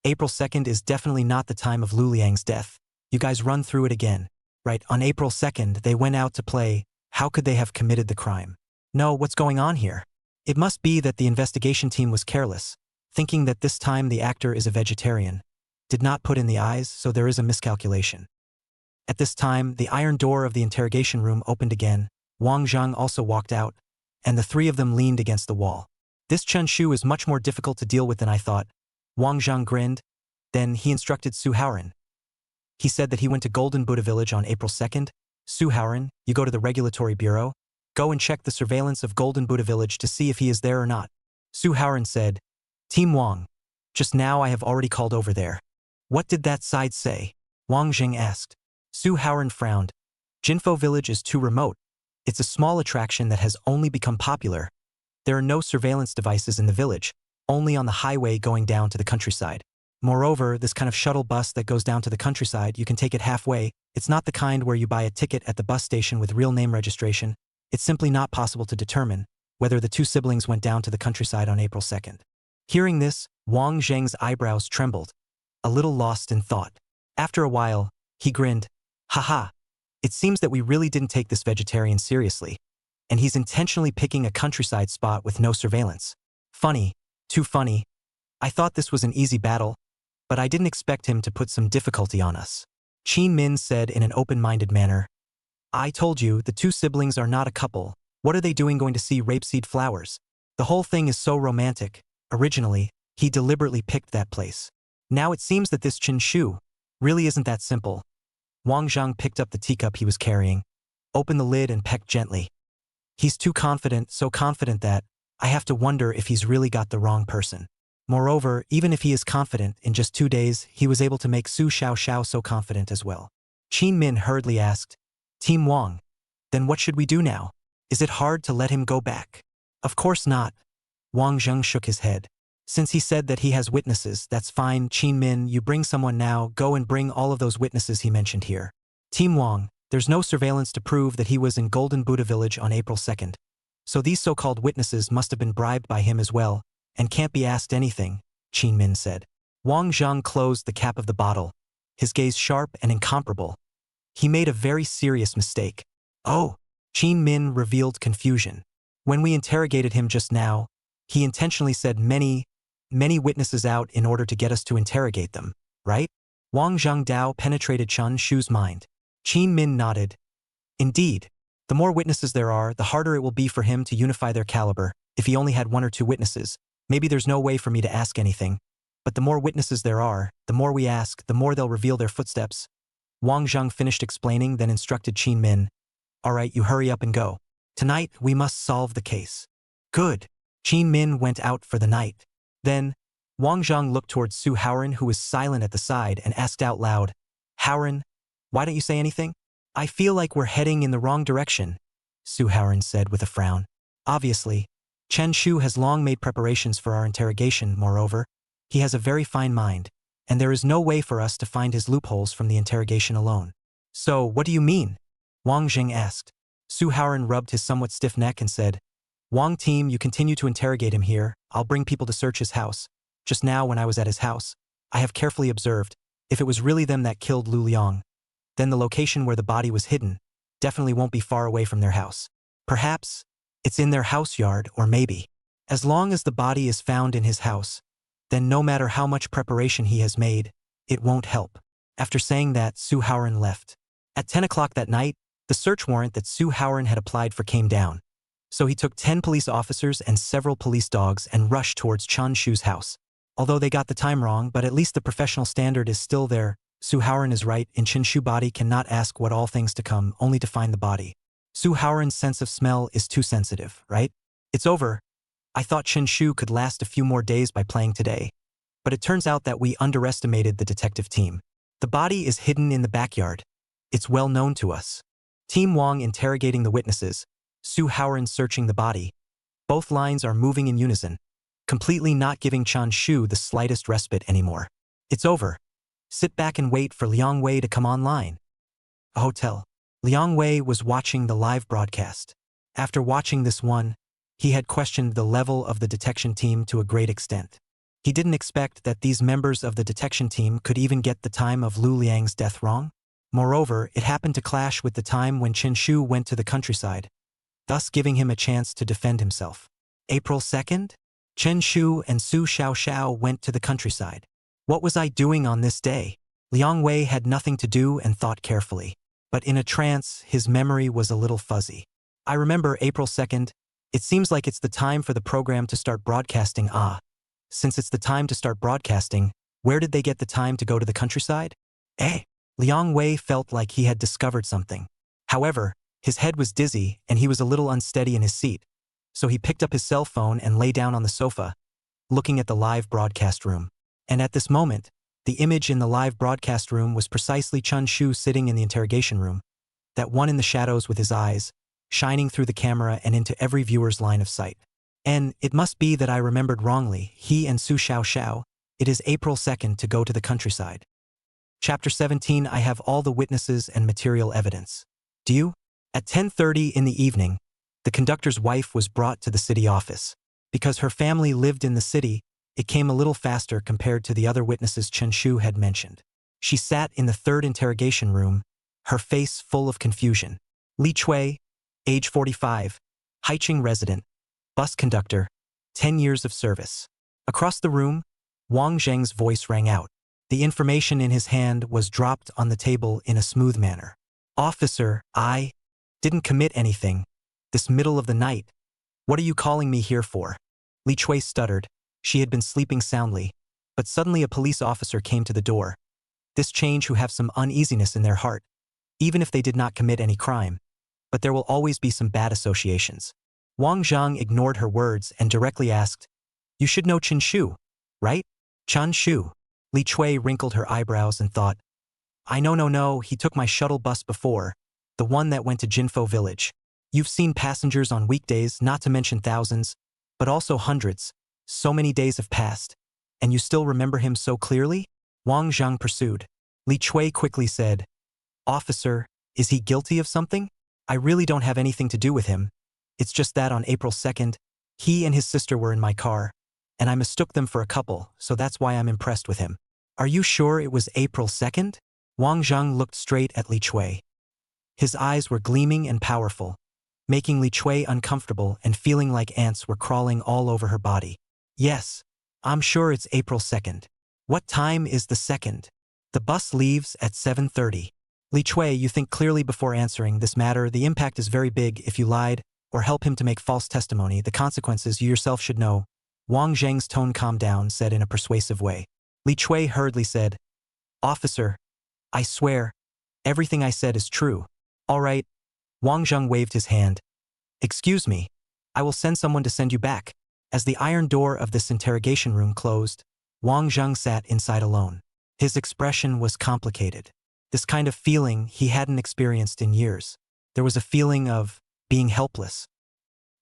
April 2nd is definitely not the time of Lu Liang's death. You guys run through it again. Right, on April 2nd, they went out to play. How could they have committed the crime? No, what's going on here? It must be that the investigation team was careless, thinking that this time the actor is a vegetarian. Did not put in the eyes, so there is a miscalculation. At this time, the iron door of the interrogation room opened again. Wang Zheng also walked out, and the three of them leaned against the wall. This Chen Shu is much more difficult to deal with than I thought. Wang Zheng grinned. Then he instructed Suharan. He said that he went to Golden Buddha Village on April 2nd. Suharan, you go to the Regulatory Bureau. Go and check the surveillance of Golden Buddha Village to see if he is there or not. Suharan said, Team Wang, just now I have already called over there. What did that side say? Wang Jing asked. Suharan frowned. Jinfo Village is too remote. It's a small attraction that has only become popular. There are no surveillance devices in the village, only on the highway going down to the countryside. Moreover, this kind of shuttle bus that goes down to the countryside, you can take it halfway. It's not the kind where you buy a ticket at the bus station with real name registration. It's simply not possible to determine whether the two siblings went down to the countryside on April 2nd. Hearing this, Wang Zheng's eyebrows trembled, a little lost in thought. After a while, he grinned. Haha. It seems that we really didn't take this vegetarian seriously. and he's intentionally picking a countryside spot with no surveillance. Funny. Too funny. I thought this was an easy battle, but I didn't expect him to put some difficulty on us. Qin Min said in an open-minded manner. I told you, the two siblings are not a couple. What are they doing going to see rapeseed flowers? The whole thing is so romantic. Originally, he deliberately picked that place. Now it seems that this Chen Shu really isn't that simple. Wang Zhang picked up the teacup he was carrying, opened the lid and pecked gently. He's too confident, so confident that I have to wonder if he's really got the wrong person. Moreover, even if he is confident, in just 2 days, he was able to make Su Xiaoxiao so confident as well. Qin Min hurriedly asked, Team Wang, then what should we do now? Is it hard to let him go back? Of course not. Wang Zheng shook his head. Since he said that he has witnesses, that's fine. Qin Min, you bring someone now, go and bring all of those witnesses he mentioned here. Team Wang, there's no surveillance to prove that he was in Golden Buddha Village on April 2nd. So these so-called witnesses must have been bribed by him as well, and can't be asked anything, Qin Min said. Wang Zheng closed the cap of the bottle, his gaze sharp and incomparable. He made a very serious mistake. Oh, Qin Min revealed confusion. When we interrogated him just now, he intentionally said many witnesses out in order to get us to interrogate them, right? Wang Zhangdao penetrated Chun Shu's mind. Qin Min nodded. Indeed, the more witnesses there are, the harder it will be for him to unify their caliber. If he only had 1 or 2 witnesses, maybe there's no way for me to ask anything. But the more witnesses there are, the more we ask, the more they'll reveal their footsteps. Wang Zheng finished explaining, then instructed Qin Min. All right, you hurry up and go. Tonight, we must solve the case. Good. Qin Min went out for the night. Then, Wang Zheng looked towards Suharan, who was silent at the side, and asked out loud, Suharan, why don't you say anything? I feel like we're heading in the wrong direction, Suharan said with a frown. Obviously, Chen Shu has long made preparations for our interrogation. Moreover, he has a very fine mind, and there is no way for us to find his loopholes from the interrogation alone. So, what do you mean? Wang Jing asked. Suharan rubbed his somewhat stiff neck and said, Wang team, you continue to interrogate him here. I'll bring people to search his house. Just now when I was at his house, I have carefully observed, if it was really them that killed Lu Liang, then the location where the body was hidden definitely won't be far away from their house. Perhaps it's in their house yard, or maybe, as long as the body is found in his house, then no matter how much preparation he has made, it won't help. After saying that, Suharan left. At 10 o'clock that night, the search warrant that Suharan had applied for came down. So he took 10 police officers and several police dogs and rushed towards Chun Shu's house. Although they got the time wrong, but at least the professional standard is still there. Suharan is right, in Chen Shu body cannot ask what all things to come, only to find the body. Suharan's sense of smell is too sensitive, right? It's over. I thought Chen Shu could last a few more days by playing today. But it turns out that we underestimated the detective team. The body is hidden in the backyard. It's well known to us. Team Wang interrogating the witnesses, Suharan searching the body. Both lines are moving in unison, completely not giving Chun Shu the slightest respite anymore. It's over. Sit back and wait for Liang Wei to come online. A hotel. Liang Wei was watching the live broadcast. After watching this one, he had questioned the level of the detection team to a great extent. He didn't expect that these members of the detection team could even get the time of Lu Liang's death wrong. Moreover, it happened to clash with the time when Chen Shu went to the countryside, thus giving him a chance to defend himself. April 2nd? Chen Shu and Su Xiaoxiao went to the countryside. What was I doing on this day? Liang Wei had nothing to do and thought carefully. But in a trance, his memory was a little fuzzy. I remember April 2nd. It seems like it's the time for the program to start broadcasting. Since it's the time to start broadcasting, where did they get the time to go to the countryside? Liang Wei felt like he had discovered something. However, his head was dizzy and he was a little unsteady in his seat. So he picked up his cell phone and lay down on the sofa, looking at the live broadcast room. And at this moment, the image in the live broadcast room was precisely Chun Shu sitting in the interrogation room, that one in the shadows with his eyes, shining through the camera and into every viewer's line of sight. And it must be that I remembered wrongly, he and Su Xiaoxiao, it is April 2nd to go to the countryside. Chapter 17. I have all the witnesses and material evidence. Do you? At 10:30 in the evening, the conductor's wife was brought to the city office. Because her family lived in the city, it came a little faster compared to the other witnesses Chen Shu had mentioned. She sat in the third interrogation room, her face full of confusion. Li Chui, age 45, Haicheng resident, bus conductor, 10 years of service. Across the room, Wang Zheng's voice rang out. The information in his hand was dropped on the table in a smooth manner. Officer, I didn't commit anything. This middle of the night. What are you calling me here for? Li Chui stuttered. She had been sleeping soundly, but suddenly a police officer came to the door. This Chen Shu have some uneasiness in their heart, even if they did not commit any crime. But there will always be some bad associations. Wang Zhang ignored her words and directly asked, "You should know Chun Shu, right?" Chun Shu. Li Chui wrinkled her eyebrows and thought, "I know, he took my shuttle bus before, the one that went to Jinfo village. You've seen passengers on weekdays, not to mention thousands, but also hundreds. So many days have passed, and you still remember him so clearly?" Wang Zhang pursued. Li Chui quickly said, "Officer, is he guilty of something? I really don't have anything to do with him. It's just that on April 2nd, he and his sister were in my car, and I mistook them for a couple, so that's why I'm impressed with him." "Are you sure it was April 2nd? Wang Zhang looked straight at Li Chui. His eyes were gleaming and powerful, making Li Chui uncomfortable and feeling like ants were crawling all over her body. "Yes, I'm sure it's April 2nd. What time is the 2nd? The bus leaves at 7:30. Li Chui, you think clearly before answering this matter. The impact is very big if you lied or help him to make false testimony. The consequences you yourself should know." Wang Zheng's tone calmed down, said in a persuasive way. Li Chui hurriedly said, "Officer, I swear, everything I said is true." "All right." Wang Zheng waved his hand. "Excuse me, I will send someone to send you back." As the iron door of this interrogation room closed, Wang Zheng sat inside alone. His expression was complicated. This kind of feeling he hadn't experienced in years. There was a feeling of being helpless.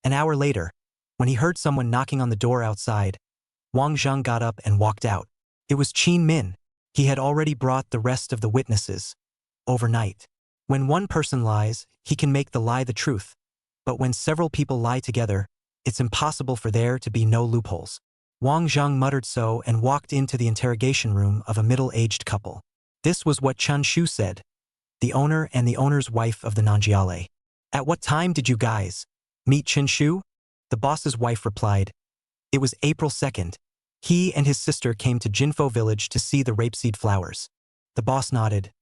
An hour later, when he heard someone knocking on the door outside, Wang Zheng got up and walked out. It was Qin Min. He had already brought the rest of the witnesses. Overnight. When one person lies, he can make the lie the truth. But when several people lie together, it's impossible for there to be no loopholes. Wang Zheng muttered so and walked into the interrogation room of a middle-aged couple. This was what Chun Shu said, the owner and the owner's wife of the Nanjiale. "At what time did you guys meet Chen Shu?" The boss's wife replied, "It was April 2nd. He and his sister came to Jinfo village to see the rapeseed flowers." The boss nodded.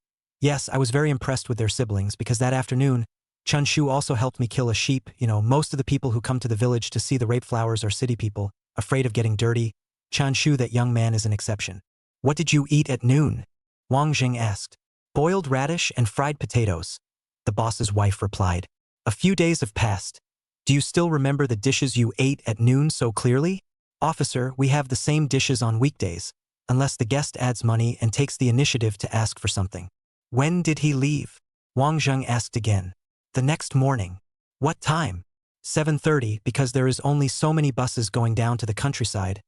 "Yes, I was very impressed with their siblings because that afternoon, Chun Shu also helped me kill a sheep. Most of the people who come to the village to see the rape flowers are city people, afraid of getting dirty. Chun Shu, that young man, is an exception." "What did you eat at noon?" Wang Zheng asked. "Boiled radish and fried potatoes," the boss's wife replied. "A few days have passed. Do you still remember the dishes you ate at noon so clearly?" "Officer, we have the same dishes on weekdays, unless the guest adds money and takes the initiative to ask for something." "When did he leave?" Wang Zheng asked again. "The next morning." "What time?" 7:30, because there is only so many buses going down to the countryside.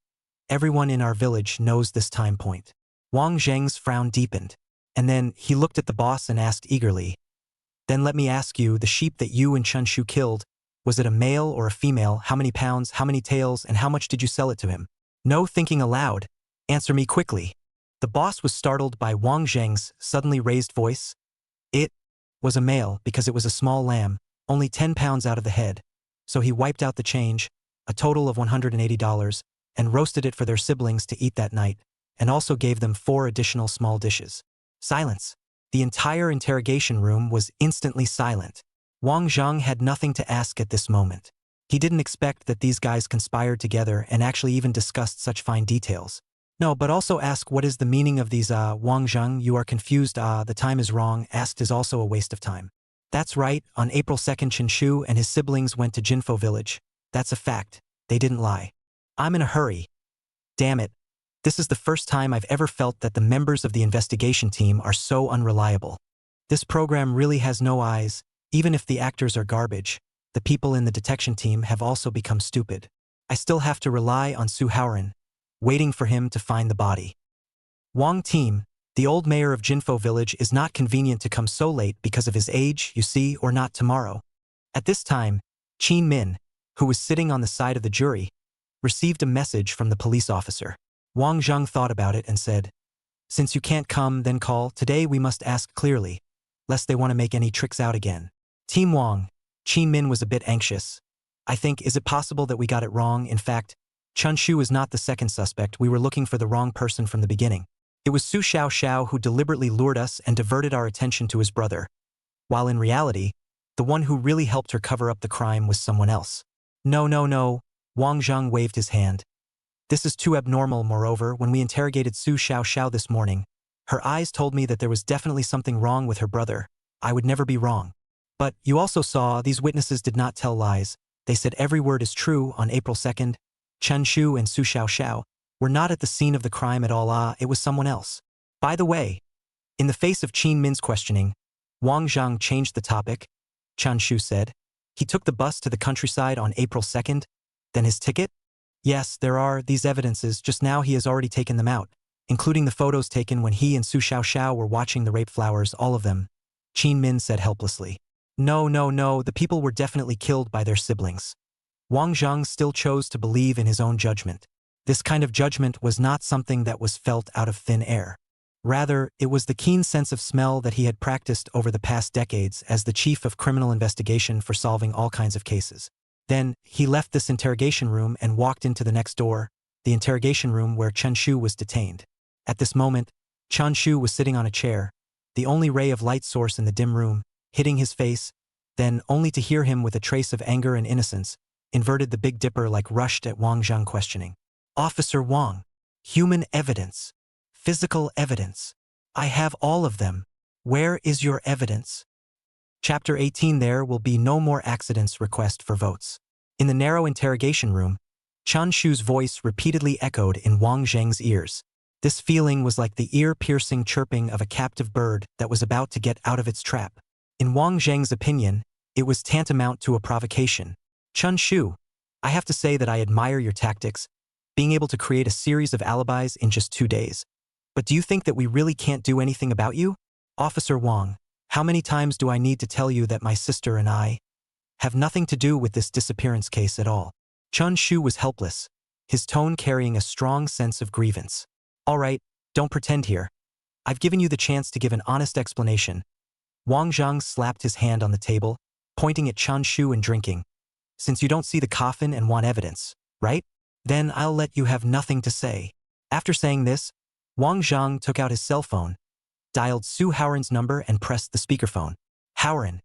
Everyone in our village knows this time point. Wang Zheng's frown deepened, and then he looked at the boss and asked eagerly, "Then let me ask you, the sheep that you and Chun Shu killed, was it a male or a female? How many pounds, how many tails, and how much did you sell it to him?" "No thinking aloud. Answer me quickly." The boss was startled by Wang Zheng's suddenly raised voice. "It was a male because it was a small lamb, only 10 pounds out of the head. So he wiped out the change, a total of $180, and roasted it for their siblings to eat that night, and also gave them 4 additional small dishes." Silence. The entire interrogation room was instantly silent. Wang Zheng had nothing to ask at this moment. He didn't expect that these guys conspired together and actually even discussed such fine details. No, but also ask what is the meaning of these Wang Zheng, you are confused, the time is wrong, asked is also a waste of time. That's right, on April 2nd Chen Shu and his siblings went to Jinfo village. That's a fact. They didn't lie. I'm in a hurry. Damn it. This is the first time I've ever felt that the members of the investigation team are so unreliable. This program really has no eyes. Even if the actors are garbage, the people in the detection team have also become stupid. I still have to rely on Suharan, waiting for him to find the body. Wang team, the old mayor of Jinfo village, is not convenient to come so late because of his age, you see, or not tomorrow. At this time, Qin Min, who was sitting on the side of the jury, received a message from the police officer. Wang Zheng thought about it and said, "Since you can't come, then call. Today we must ask clearly, lest they want to make any tricks out again." Team Wang, Qin Min was a bit anxious. I think, is it possible that we got it wrong? In fact, Chun Shu is not the second suspect. We were looking for the wrong person from the beginning. It was Su Xiaoxiao who deliberately lured us and diverted our attention to his brother, while in reality, the one who really helped her cover up the crime was someone else. No, no, no, Wang Zhang waved his hand. This is too abnormal. Moreover, when we interrogated Su Xiaoxiao this morning, her eyes told me that there was definitely something wrong with her brother. I would never be wrong. But you also saw these witnesses did not tell lies. They said every word is true. On April 2nd, Chen Shu and Su Xiaoxiao were not at the scene of the crime at all. It was someone else. By the way, in the face of Qin Min's questioning, Wang Zhang changed the topic. Chun Shu said, he took the bus to the countryside on April 2nd, then his ticket? Yes, there are these evidences. Just now he has already taken them out, including the photos taken when he and Su Xiaoxiao were watching the rape flowers, all of them. Qin Min said helplessly. No, no, no, the people were definitely killed by their siblings. Wang Zhang still chose to believe in his own judgment. This kind of judgment was not something that was felt out of thin air. Rather, it was the keen sense of smell that he had practiced over the past decades as the chief of criminal investigation for solving all kinds of cases. Then, he left this interrogation room and walked into the next door, the interrogation room where Chen Shu was detained. At this moment, Chun Shu was sitting on a chair, the only ray of light source in the dim room, hitting his face, then only to hear him with a trace of anger and innocence, inverted the Big Dipper like rushed at Wang Zhang questioning. Officer Wang, human evidence. Physical evidence. I have all of them. Where is your evidence? Chapter 18. There will be no more accidents. Request for votes. In the narrow interrogation room, Chun Shu's voice repeatedly echoed in Wang Zhang's ears. This feeling was like the ear-piercing chirping of a captive bird that was about to get out of its trap. In Wang Zhang's opinion, it was tantamount to a provocation. Chun Shu, I have to say that I admire your tactics, being able to create a series of alibis in just 2 days. But do you think that we really can't do anything about you? Officer Wang, how many times do I need to tell you that my sister and I have nothing to do with this disappearance case at all? Chun Shu was helpless, his tone carrying a strong sense of grievance. All right, don't pretend here. I've given you the chance to give an honest explanation. Wang Zhang slapped his hand on the table, pointing at Chun Shu and drinking. Since you don't see the coffin and want evidence, right? Then I'll let you have nothing to say. After saying this, Wang Zhang took out his cell phone, dialed Suharan's number and pressed the speakerphone. Suharan,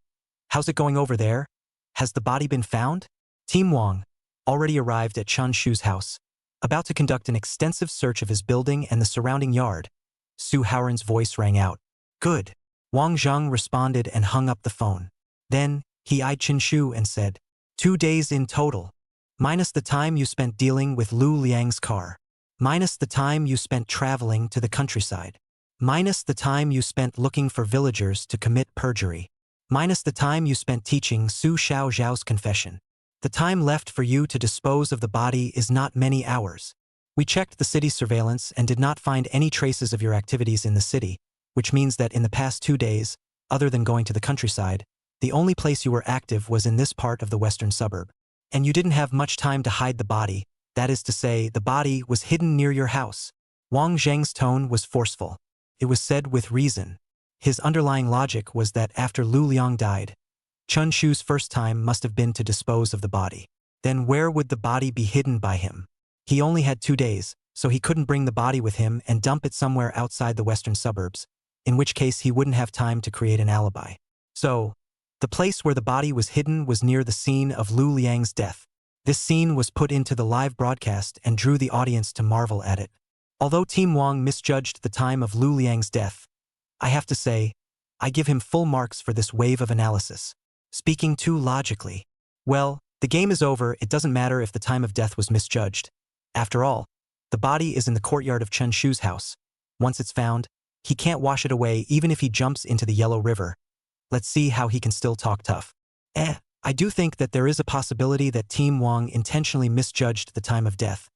how's it going over there? Has the body been found? Team Wang already arrived at Chun Shu's house, about to conduct an extensive search of his building and the surrounding yard. Suharan's voice rang out. Good. Wang Zhang responded and hung up the phone. Then, he eyed Chen Shu and said, 2 days in total. Minus the time you spent dealing with Lu Liang's car. Minus the time you spent traveling to the countryside. Minus the time you spent looking for villagers to commit perjury. Minus the time you spent teaching Su Xiaoxiao's confession. The time left for you to dispose of the body is not many hours. We checked the city's surveillance and did not find any traces of your activities in the city, which means that in the past 2 days, other than going to the countryside, the only place you were active was in this part of the western suburb. And you didn't have much time to hide the body, that is to say, the body was hidden near your house. Wang Zhang's tone was forceful. It was said with reason. His underlying logic was that after Lu Liang died, Chun Shu's first time must have been to dispose of the body. Then where would the body be hidden by him? He only had 2 days, so he couldn't bring the body with him and dump it somewhere outside the western suburbs, in which case he wouldn't have time to create an alibi. So, the place where the body was hidden was near the scene of Lu Liang's death. This scene was put into the live broadcast and drew the audience to marvel at it. Although Team Wang misjudged the time of Lu Liang's death, I have to say, I give him full marks for this wave of analysis. Speaking too logically. Well, the game is over. It doesn't matter if the time of death was misjudged. After all, the body is in the courtyard of Chen Shu's house. Once it's found, he can't wash it away even if he jumps into the Yellow River. Let's see how he can still talk tough. I do think that there is a possibility that Team Wang intentionally misjudged the time of death,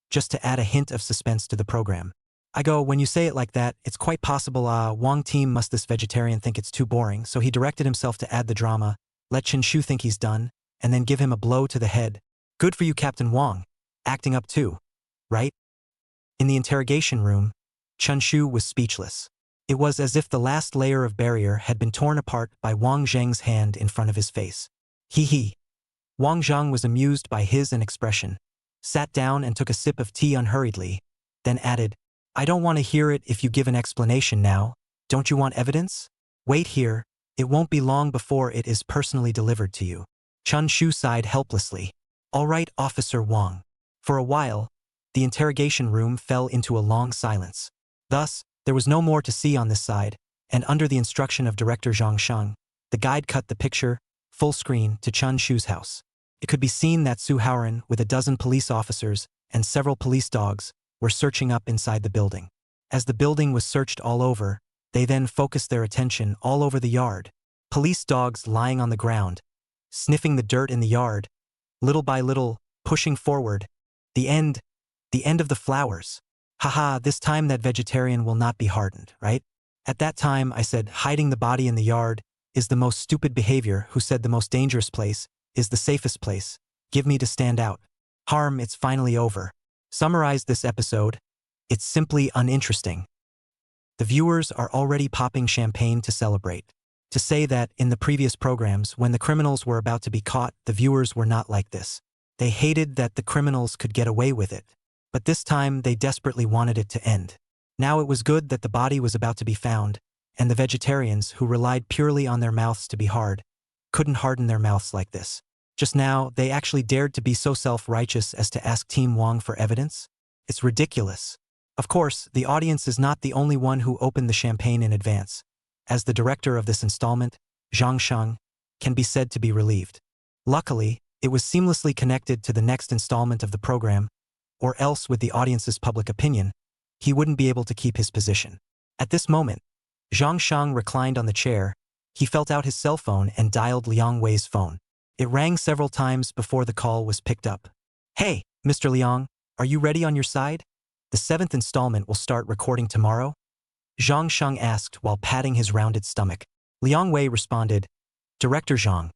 just to add a hint of suspense to the program. I go, when you say it like that, it's quite possible Wang team must this vegetarian think it's too boring, so he directed himself to add the drama, let Chen Shu think he's done, and then give him a blow to the head. Good for you, Captain Wang. Acting up too, right? In the interrogation room, Chun Shu was speechless. It was as if the last layer of barrier had been torn apart by Wang Zhang's hand in front of his face. Hee. Wang Zhang was amused by his expression, sat down and took a sip of tea unhurriedly, then added, I don't want to hear it if you give an explanation now. Don't you want evidence? Wait here, it won't be long before it is personally delivered to you. Chun Shu sighed helplessly. All right, Officer Wang. For a while, the interrogation room fell into a long silence. Thus, there was no more to see on this side, and under the instruction of Director Zhang Sheng, the guide cut the picture, full screen, to Chun Shu's house. It could be seen that Suharan, with a dozen police officers and several police dogs, were searching up inside the building. As the building was searched all over, they then focused their attention all over the yard. Police dogs lying on the ground, sniffing the dirt in the yard, little by little, pushing forward. The end of the flowers. Haha, this time that vegetarian will not be hardened, right? At that time I said hiding the body in the yard is the most stupid behavior. Who said the most dangerous place is the safest place? Give me to stand out. Harm, it's finally over. Summarize this episode. It's simply uninteresting. The viewers are already popping champagne to celebrate. To say that, in the previous programs, when the criminals were about to be caught, the viewers were not like this. They hated that the criminals could get away with it. But this time, they desperately wanted it to end. Now it was good that the body was about to be found, and the vegetarians, who relied purely on their mouths to be hard, couldn't harden their mouths like this. Just now, they actually dared to be so self-righteous as to ask Team Wang for evidence? It's ridiculous. Of course, the audience is not the only one who opened the champagne in advance. As the director of this installment, Zhang Sheng, can be said to be relieved. Luckily, it was seamlessly connected to the next installment of the program, or else with the audience's public opinion, he wouldn't be able to keep his position. At this moment, Zhang Sheng reclined on the chair. He felt out his cell phone and dialed Liang Wei's phone. It rang several times before the call was picked up. Hey, Mr. Liang, are you ready on your side? The 7th installment will start recording tomorrow? Zhang Sheng asked while patting his rounded stomach. Liang Wei responded, Director Zhang,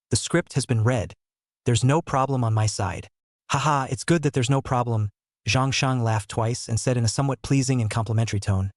the script has been read. There's no problem on my side. Haha, it's good that there's no problem. Zhang Sheng laughed twice and said in a somewhat pleasing and complimentary tone,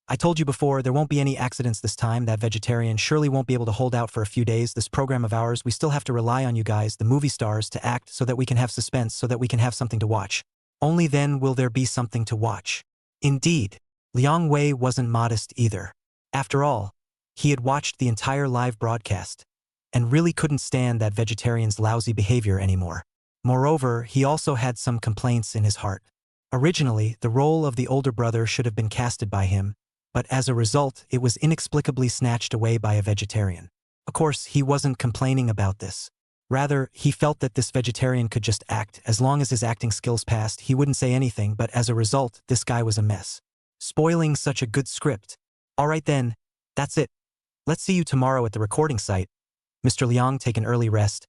I told you before, there won't be any accidents this time. That vegetarian surely won't be able to hold out for a few days. This program of ours, we still have to rely on you guys, the movie stars, to act so that we can have suspense, so that we can have something to watch. Only then will there be something to watch. Indeed, Liang Wei wasn't modest either. After all, he had watched the entire live broadcast and really couldn't stand that vegetarian's lousy behavior anymore. Moreover, he also had some complaints in his heart. Originally, the role of the older brother should have been casted by him, but as a result, it was inexplicably snatched away by a vegetarian. Of course, he wasn't complaining about this. Rather, he felt that this vegetarian could just act. As long as his acting skills passed, he wouldn't say anything, but as a result, this guy was a mess. Spoiling such a good script. All right then, that's it. Let's see you tomorrow at the recording site. Mr. Liang, take an early rest.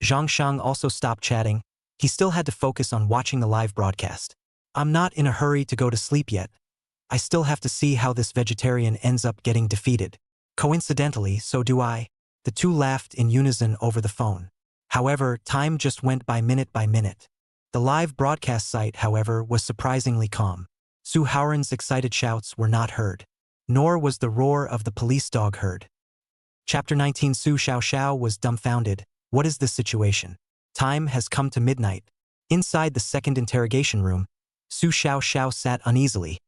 Zhang Sheng also stopped chatting. He still had to focus on watching the live broadcast. I'm not in a hurry to go to sleep yet. I still have to see how this vegetarian ends up getting defeated. Coincidentally, so do I. The two laughed in unison over the phone. However, time just went by minute. The live broadcast site, however, was surprisingly calm. Suharan's excited shouts were not heard, nor was the roar of the police dog heard. Chapter 19. Su Xiaoxiao was dumbfounded. What is this situation? Time has come to midnight. Inside the second interrogation room, Su Xiaoxiao sat uneasily,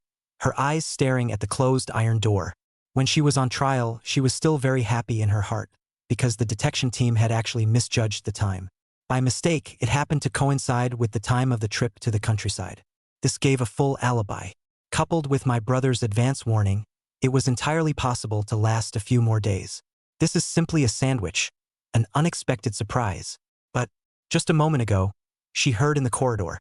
her eyes staring at the closed iron door. When she was on trial, she was still very happy in her heart, because the detection team had actually misjudged the time. By mistake, it happened to coincide with the time of the trip to the countryside. This gave a full alibi. Coupled with my brother's advance warning, it was entirely possible to last a few more days. This is simply a sandwich, an unexpected surprise. But, just a moment ago, she heard in the corridor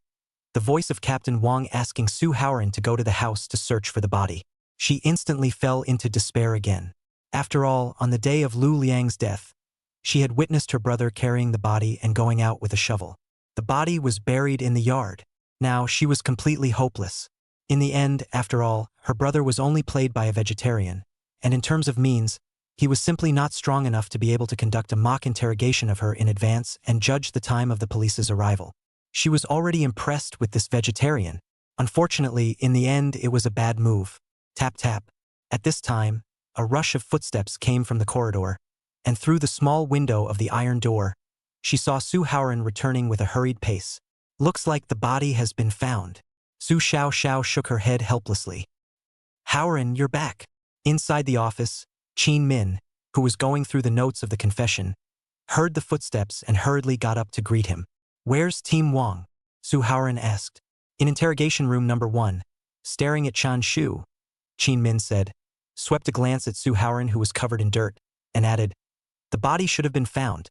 the voice of Captain Wang asking Suharan to go to the house to search for the body. She instantly fell into despair again. After all, on the day of Lu Liang's death, she had witnessed her brother carrying the body and going out with a shovel. The body was buried in the yard. Now she was completely hopeless. In the end, after all, her brother was only played by a vegetarian, and in terms of means, he was simply not strong enough to be able to conduct a mock interrogation of her in advance and judge the time of the police's arrival. She was already impressed with this vegetarian. Unfortunately, in the end, it was a bad move. Tap tap. At this time, a rush of footsteps came from the corridor, and through the small window of the iron door, She saw Suharan returning with a hurried pace. Looks like the body has been found. Su Xiaoxiao shook her head helplessly. Haoran, you're back. Inside the office, Qin Min, who was going through the notes of the confession, heard the footsteps and hurriedly got up to greet him. Where's Team Wang? Suharan asked. In interrogation room number 1, staring at Chen Shu, Qin Min said, swept a glance at Suharan who was covered in dirt, and added, the body should have been found,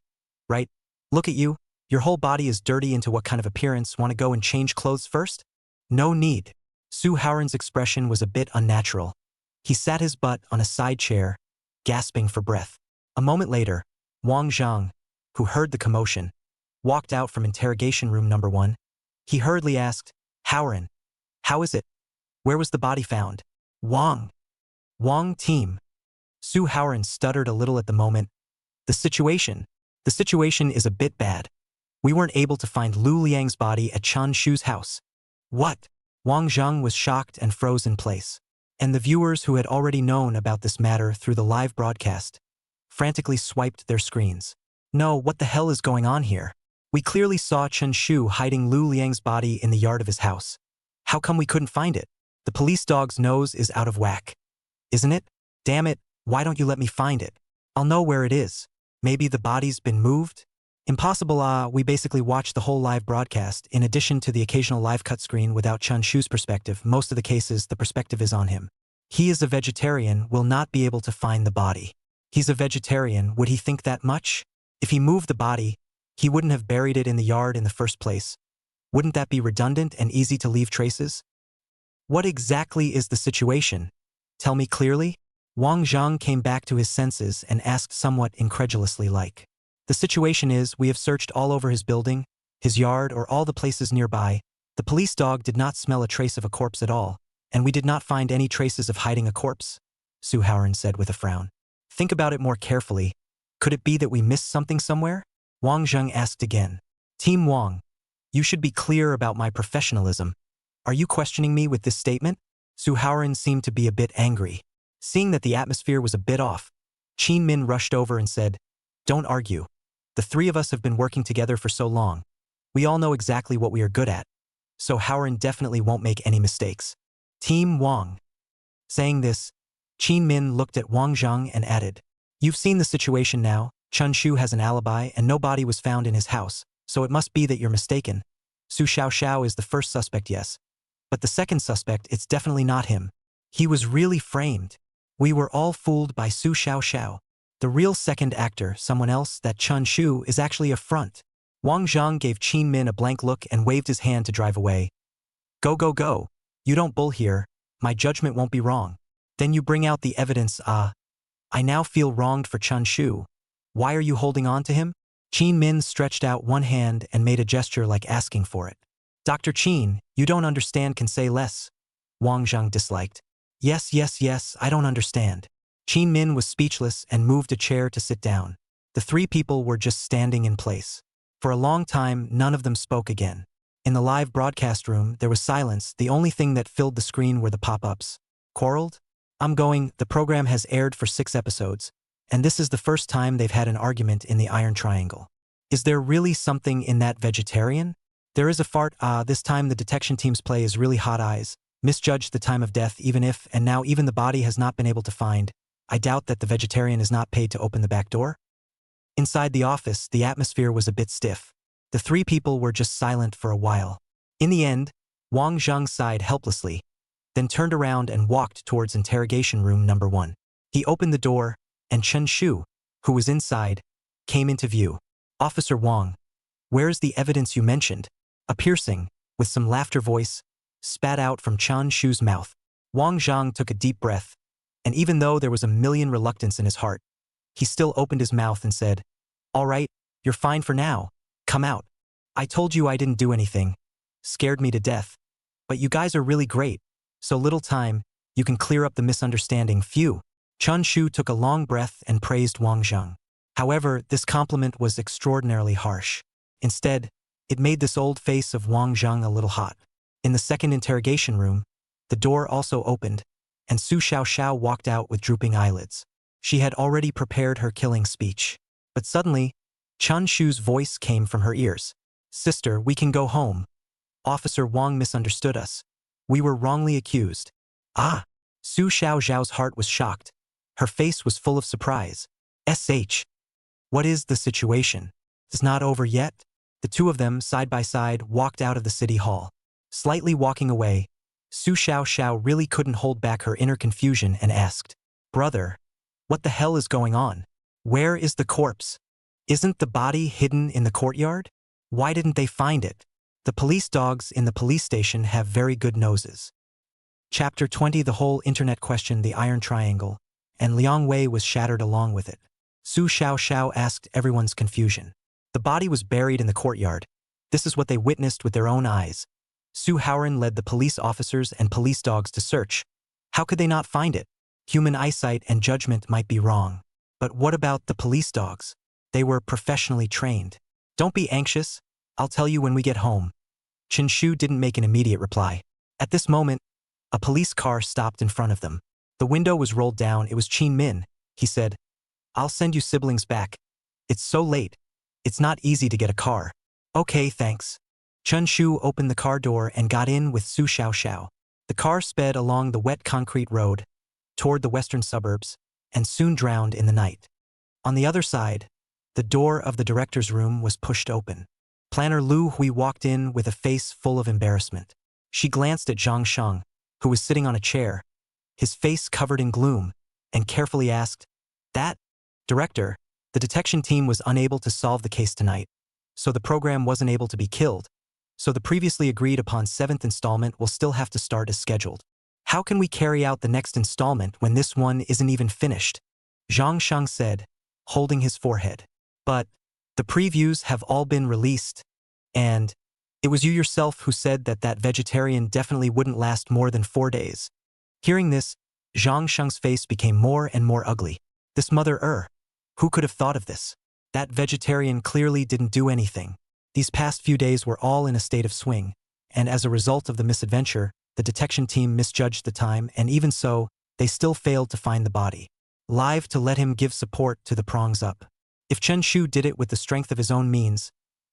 right? Look at you, your whole body is dirty into what kind of appearance, want to go and change clothes first? No need. Suharan's expression was a bit unnatural. He sat his butt on a side chair, gasping for breath. A moment later, Wang Zhang, who heard the commotion, walked out from interrogation room number 1. He hurriedly asked, Haoran, how is it? Where was the body found? Wang team. Suharan stuttered a little at the moment. The situation is a bit bad. We weren't able to find Lu Liang's body at Chun Shu's house. What? Wang Zhang was shocked and froze in place. And the viewers who had already known about this matter through the live broadcast frantically swiped their screens. No, what the hell is going on here? We clearly saw Chen Shu hiding Lu Liang's body in the yard of his house. How come we couldn't find it? The police dog's nose is out of whack. Isn't it? Damn it, why don't you let me find it? I'll know where it is. Maybe the body's been moved? Impossible. We basically watched the whole live broadcast, in addition to the occasional live cut screen without Chen Shu's perspective. Most of the cases, the perspective is on him. He is a vegetarian, will not be able to find the body. He's a vegetarian, would he think that much? If he moved the body, he wouldn't have buried it in the yard in the first place. Wouldn't that be redundant and easy to leave traces? What exactly is the situation? Tell me clearly? Wang Zhang came back to his senses and asked somewhat incredulously like. The situation is, we have searched all over his building, his yard, or all the places nearby. The police dog did not smell a trace of a corpse at all, and we did not find any traces of hiding a corpse, Suharan said with a frown. Think about it more carefully. Could it be that we missed something somewhere? Wang Zhang asked again. Team Wang, you should be clear about my professionalism. Are you questioning me with this statement? Suharan seemed to be a bit angry. Seeing that the atmosphere was a bit off, Qin Min rushed over and said, don't argue. The three of us have been working together for so long. We all know exactly what we are good at. So Haoran definitely won't make any mistakes. Team Wang. Saying this, Qin Min looked at Wang Zhang and added, you've seen the situation now. Chun Shu has an alibi and no body was found in his house, so it must be that you're mistaken. Su Xiaoxiao is the first suspect, yes. But the second suspect, it's definitely not him. He was really framed. We were all fooled by Su Xiaoxiao. The real second actor, someone else, that Chun Shu, is actually a front. Wang Zhang gave Qin Min a blank look and waved his hand to drive away. Go, go, go. You don't bull here. My judgment won't be wrong. Then you bring out the evidence. I now feel wronged for Chun Shu. Why are you holding on to him? Qin Min stretched out one hand and made a gesture like asking for it. Dr. Qin, you don't understand, can say less. Wang Zhang disliked. Yes, I don't understand. Qin Min was speechless and moved a chair to sit down. The three people were just standing in place. For a long time, none of them spoke again. In the live broadcast room, there was silence. The only thing that filled the screen were the pop-ups. Quarreled? I'm going. The program has aired for 6 episodes, and this is the first time they've had an argument in the Iron Triangle. Is there really something in that vegetarian? There is a fart. This time the detection team's play is really hot eyes. Misjudged the time of death and now even the body has not been able to find. I doubt that the vegetarian is not paid to open the back door. Inside the office, the atmosphere was a bit stiff. The three people were just silent for a while. In the end, Wang Zhang sighed helplessly, then turned around and walked towards interrogation room number 1. He opened the door, and Chen Shu, who was inside, came into view. Officer Wang, where is the evidence you mentioned? A piercing, with some laughter voice, spat out from Chun Shu's mouth. Wang Zhang took a deep breath, and even though there was a million reluctance in his heart, he still opened his mouth and said, all right, you're fine for now. Come out. I told you I didn't do anything. Scared me to death. But you guys are really great. So little time, you can clear up the misunderstanding. Phew. Chun Shu took a long breath and praised Wang Zhang. However, this compliment was extraordinarily harsh. Instead, it made this old face of Wang Zhang a little hot. In the second interrogation room, the door also opened, and Su Xiaoxiao walked out with drooping eyelids. She had already prepared her killing speech. But suddenly, Chun Shu's voice came from her ears. Sister, we can go home. Officer Wang misunderstood us. We were wrongly accused. Ah! Su Xiaoxiao's heart was shocked. Her face was full of surprise. What is the situation? It's not over yet? The two of them, side by side, walked out of the city hall. Slightly walking away, Su Xiaoxiao really couldn't hold back her inner confusion and asked, Brother, what the hell is going on? Where is the corpse? Isn't the body hidden in the courtyard? Why didn't they find it? The police dogs in the police station have very good noses. Chapter 20. The whole internet questioned the Iron Triangle, and Liang Wei was shattered along with it. Su Xiaoxiao asked everyone's confusion. The body was buried in the courtyard. This is what they witnessed with their own eyes. Suharan led the police officers and police dogs to search. How could they not find it? Human eyesight and judgment might be wrong. But what about the police dogs? They were professionally trained. Don't be anxious. I'll tell you when we get home. Chen Shu didn't make an immediate reply. At this moment, a police car stopped in front of them. The window was rolled down. It was Qin Min. He said, I'll send you siblings back. It's so late. It's not easy to get a car. Okay, thanks. Chun Shu opened the car door and got in with Su Xiaoxiao. The car sped along the wet concrete road toward the western suburbs and soon drowned in the night. On the other side, the door of the director's room was pushed open. Planner Lu Hui walked in with a face full of embarrassment. She glanced at Zhang Sheng, who was sitting on a chair, his face covered in gloom, and carefully asked, That, Director, the detection team was unable to solve the case tonight, so the program wasn't able to be killed, so the previously agreed upon 7th installment will still have to start as scheduled. How can we carry out the next installment when this one isn't even finished? Zhang Sheng said, holding his forehead. But the previews have all been released, and it was you yourself who said that vegetarian definitely wouldn't last more than 4 days. Hearing this, Zhang Sheng's face became more and more ugly. This mother who could have thought of this? That vegetarian clearly didn't do anything. These past few days were all in a state of swing, and as a result of the misadventure, the detection team misjudged the time, and even so, they still failed to find the body. Live to let him give support to the prongs up. If Chen Shu did it with the strength of his own means,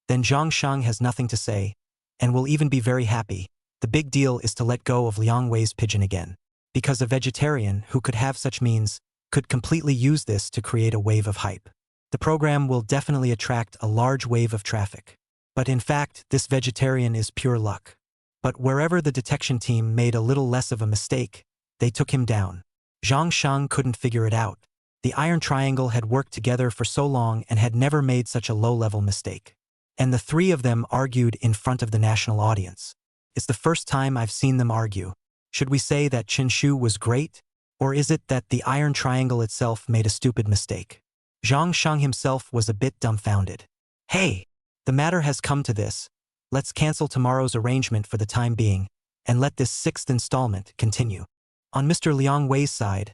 then Zhang Sheng has nothing to say, and will even be very happy. The big deal is to let go of Liang Wei's pigeon again. Because a vegetarian who could have such means could completely use this to create a wave of hype. The program will definitely attract a large wave of traffic. But in fact, this vegetarian is pure luck. But wherever the detection team made a little less of a mistake, they took him down. Zhang Sheng couldn't figure it out. The Iron Triangle had worked together for so long and had never made such a low-level mistake. And the three of them argued in front of the national audience. It's the first time I've seen them argue. Should we say that Chen Shu was great? Or is it that the Iron Triangle itself made a stupid mistake? Zhang Sheng himself was a bit dumbfounded. Hey, the matter has come to this. Let's cancel tomorrow's arrangement for the time being, and let this 6th installment continue. On Mr. Liang Wei's side,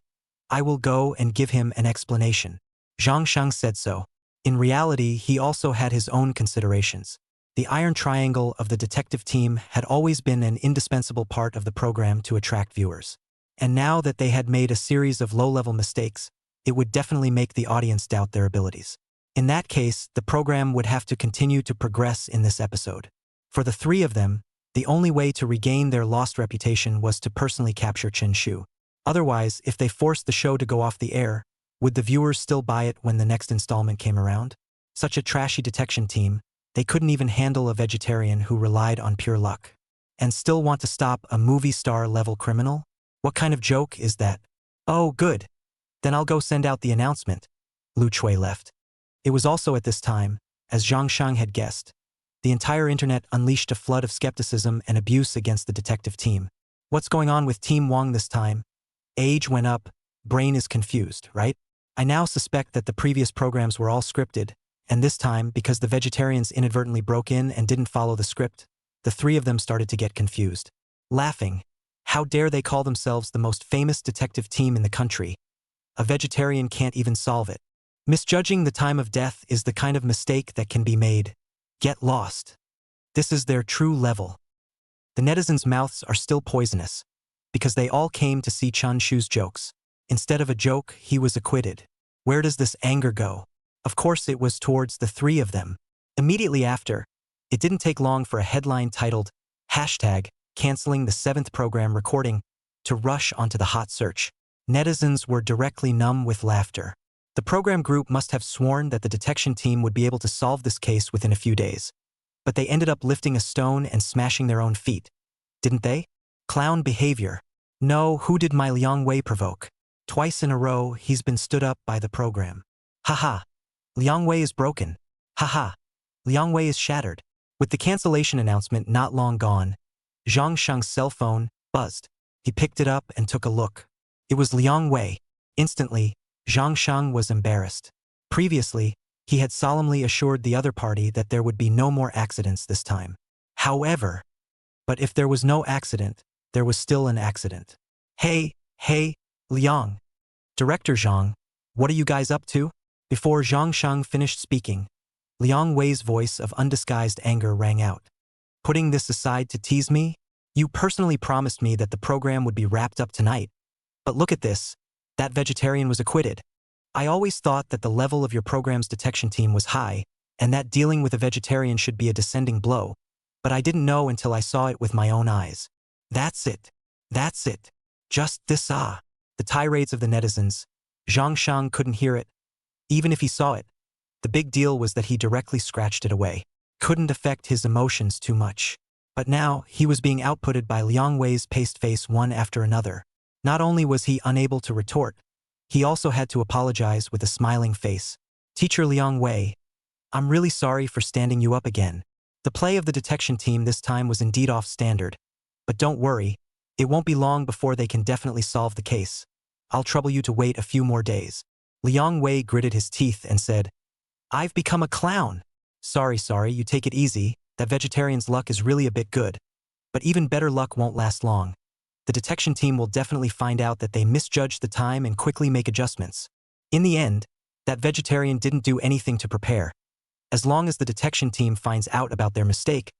I will go and give him an explanation. Zhang Sheng said so. In reality, he also had his own considerations. The Iron Triangle of the detective team had always been an indispensable part of the program to attract viewers. And now that they had made a series of low-level mistakes, it would definitely make the audience doubt their abilities. In that case, the program would have to continue to progress in this episode. For the three of them, the only way to regain their lost reputation was to personally capture Chen Shu. Otherwise, if they forced the show to go off the air, would the viewers still buy it when the next installment came around? Such a trashy detection team, they couldn't even handle a vegetarian who relied on pure luck. And still want to stop a movie star-level criminal? What kind of joke is that? Oh, good. Then I'll go send out the announcement. Lu Chui left. It was also at this time, as Zhang Sheng had guessed, the entire internet unleashed a flood of skepticism and abuse against the detective team. What's going on with Team Wang this time? Age went up, brain is confused, right? I now suspect that the previous programs were all scripted, and this time, because the vegetarians inadvertently broke in and didn't follow the script, the three of them started to get confused. Laughing. How dare they call themselves the most famous detective team in the country? A vegetarian can't even solve it. Misjudging the time of death is the kind of mistake that can be made. Get lost. This is their true level. The netizens' mouths are still poisonous, because they all came to see Chun Shu's jokes. Instead of a joke, he was acquitted. Where does this anger go? Of course it was towards the three of them. Immediately after, it didn't take long for a headline titled, #Canceling the 7th program recording, to rush onto the hot search. Netizens were directly numb with laughter. The program group must have sworn that the detection team would be able to solve this case within a few days. But they ended up lifting a stone and smashing their own feet. Didn't they? Clown behavior. No, who did my Liang Wei provoke? Twice in a row, he's been stood up by the program. Haha. Liang Wei is broken. Haha. Liang Wei is shattered. With the cancellation announcement not long gone, Zhang Sheng's cell phone buzzed. He picked it up and took a look. It was Liang Wei. Instantly, Zhang Sheng was embarrassed. Previously, he had solemnly assured the other party that there would be no more accidents this time. However, but if there was no accident, there was still an accident. Hey, Liang. Director Zhang, what are you guys up to? Before Zhang Sheng finished speaking, Liang Wei's voice of undisguised anger rang out. Putting this aside to tease me? You personally promised me that the program would be wrapped up tonight. But look at this. That vegetarian was acquitted. I always thought that the level of your program's detection team was high, and that dealing with a vegetarian should be a descending blow. But I didn't know until I saw it with my own eyes. That's it. Just this The tirades of the netizens. Zhang Sheng couldn't hear it. Even if he saw it, the big deal was that he directly scratched it away. Couldn't affect his emotions too much. But now, he was being outputted by Liang Wei's paste face one after another. Not only was he unable to retort, he also had to apologize with a smiling face. Teacher Liang Wei, I'm really sorry for standing you up again. The play of the detection team this time was indeed off standard. But don't worry, it won't be long before they can definitely solve the case. I'll trouble you to wait a few more days. Liang Wei gritted his teeth and said, I've become a clown. Sorry, you take it easy. That vegetarian's luck is really a bit good. But even better luck won't last long. The detection team will definitely find out that they misjudged the time and quickly make adjustments. In the end, that vegetarian didn't do anything to prepare. As long as the detection team finds out about their mistake,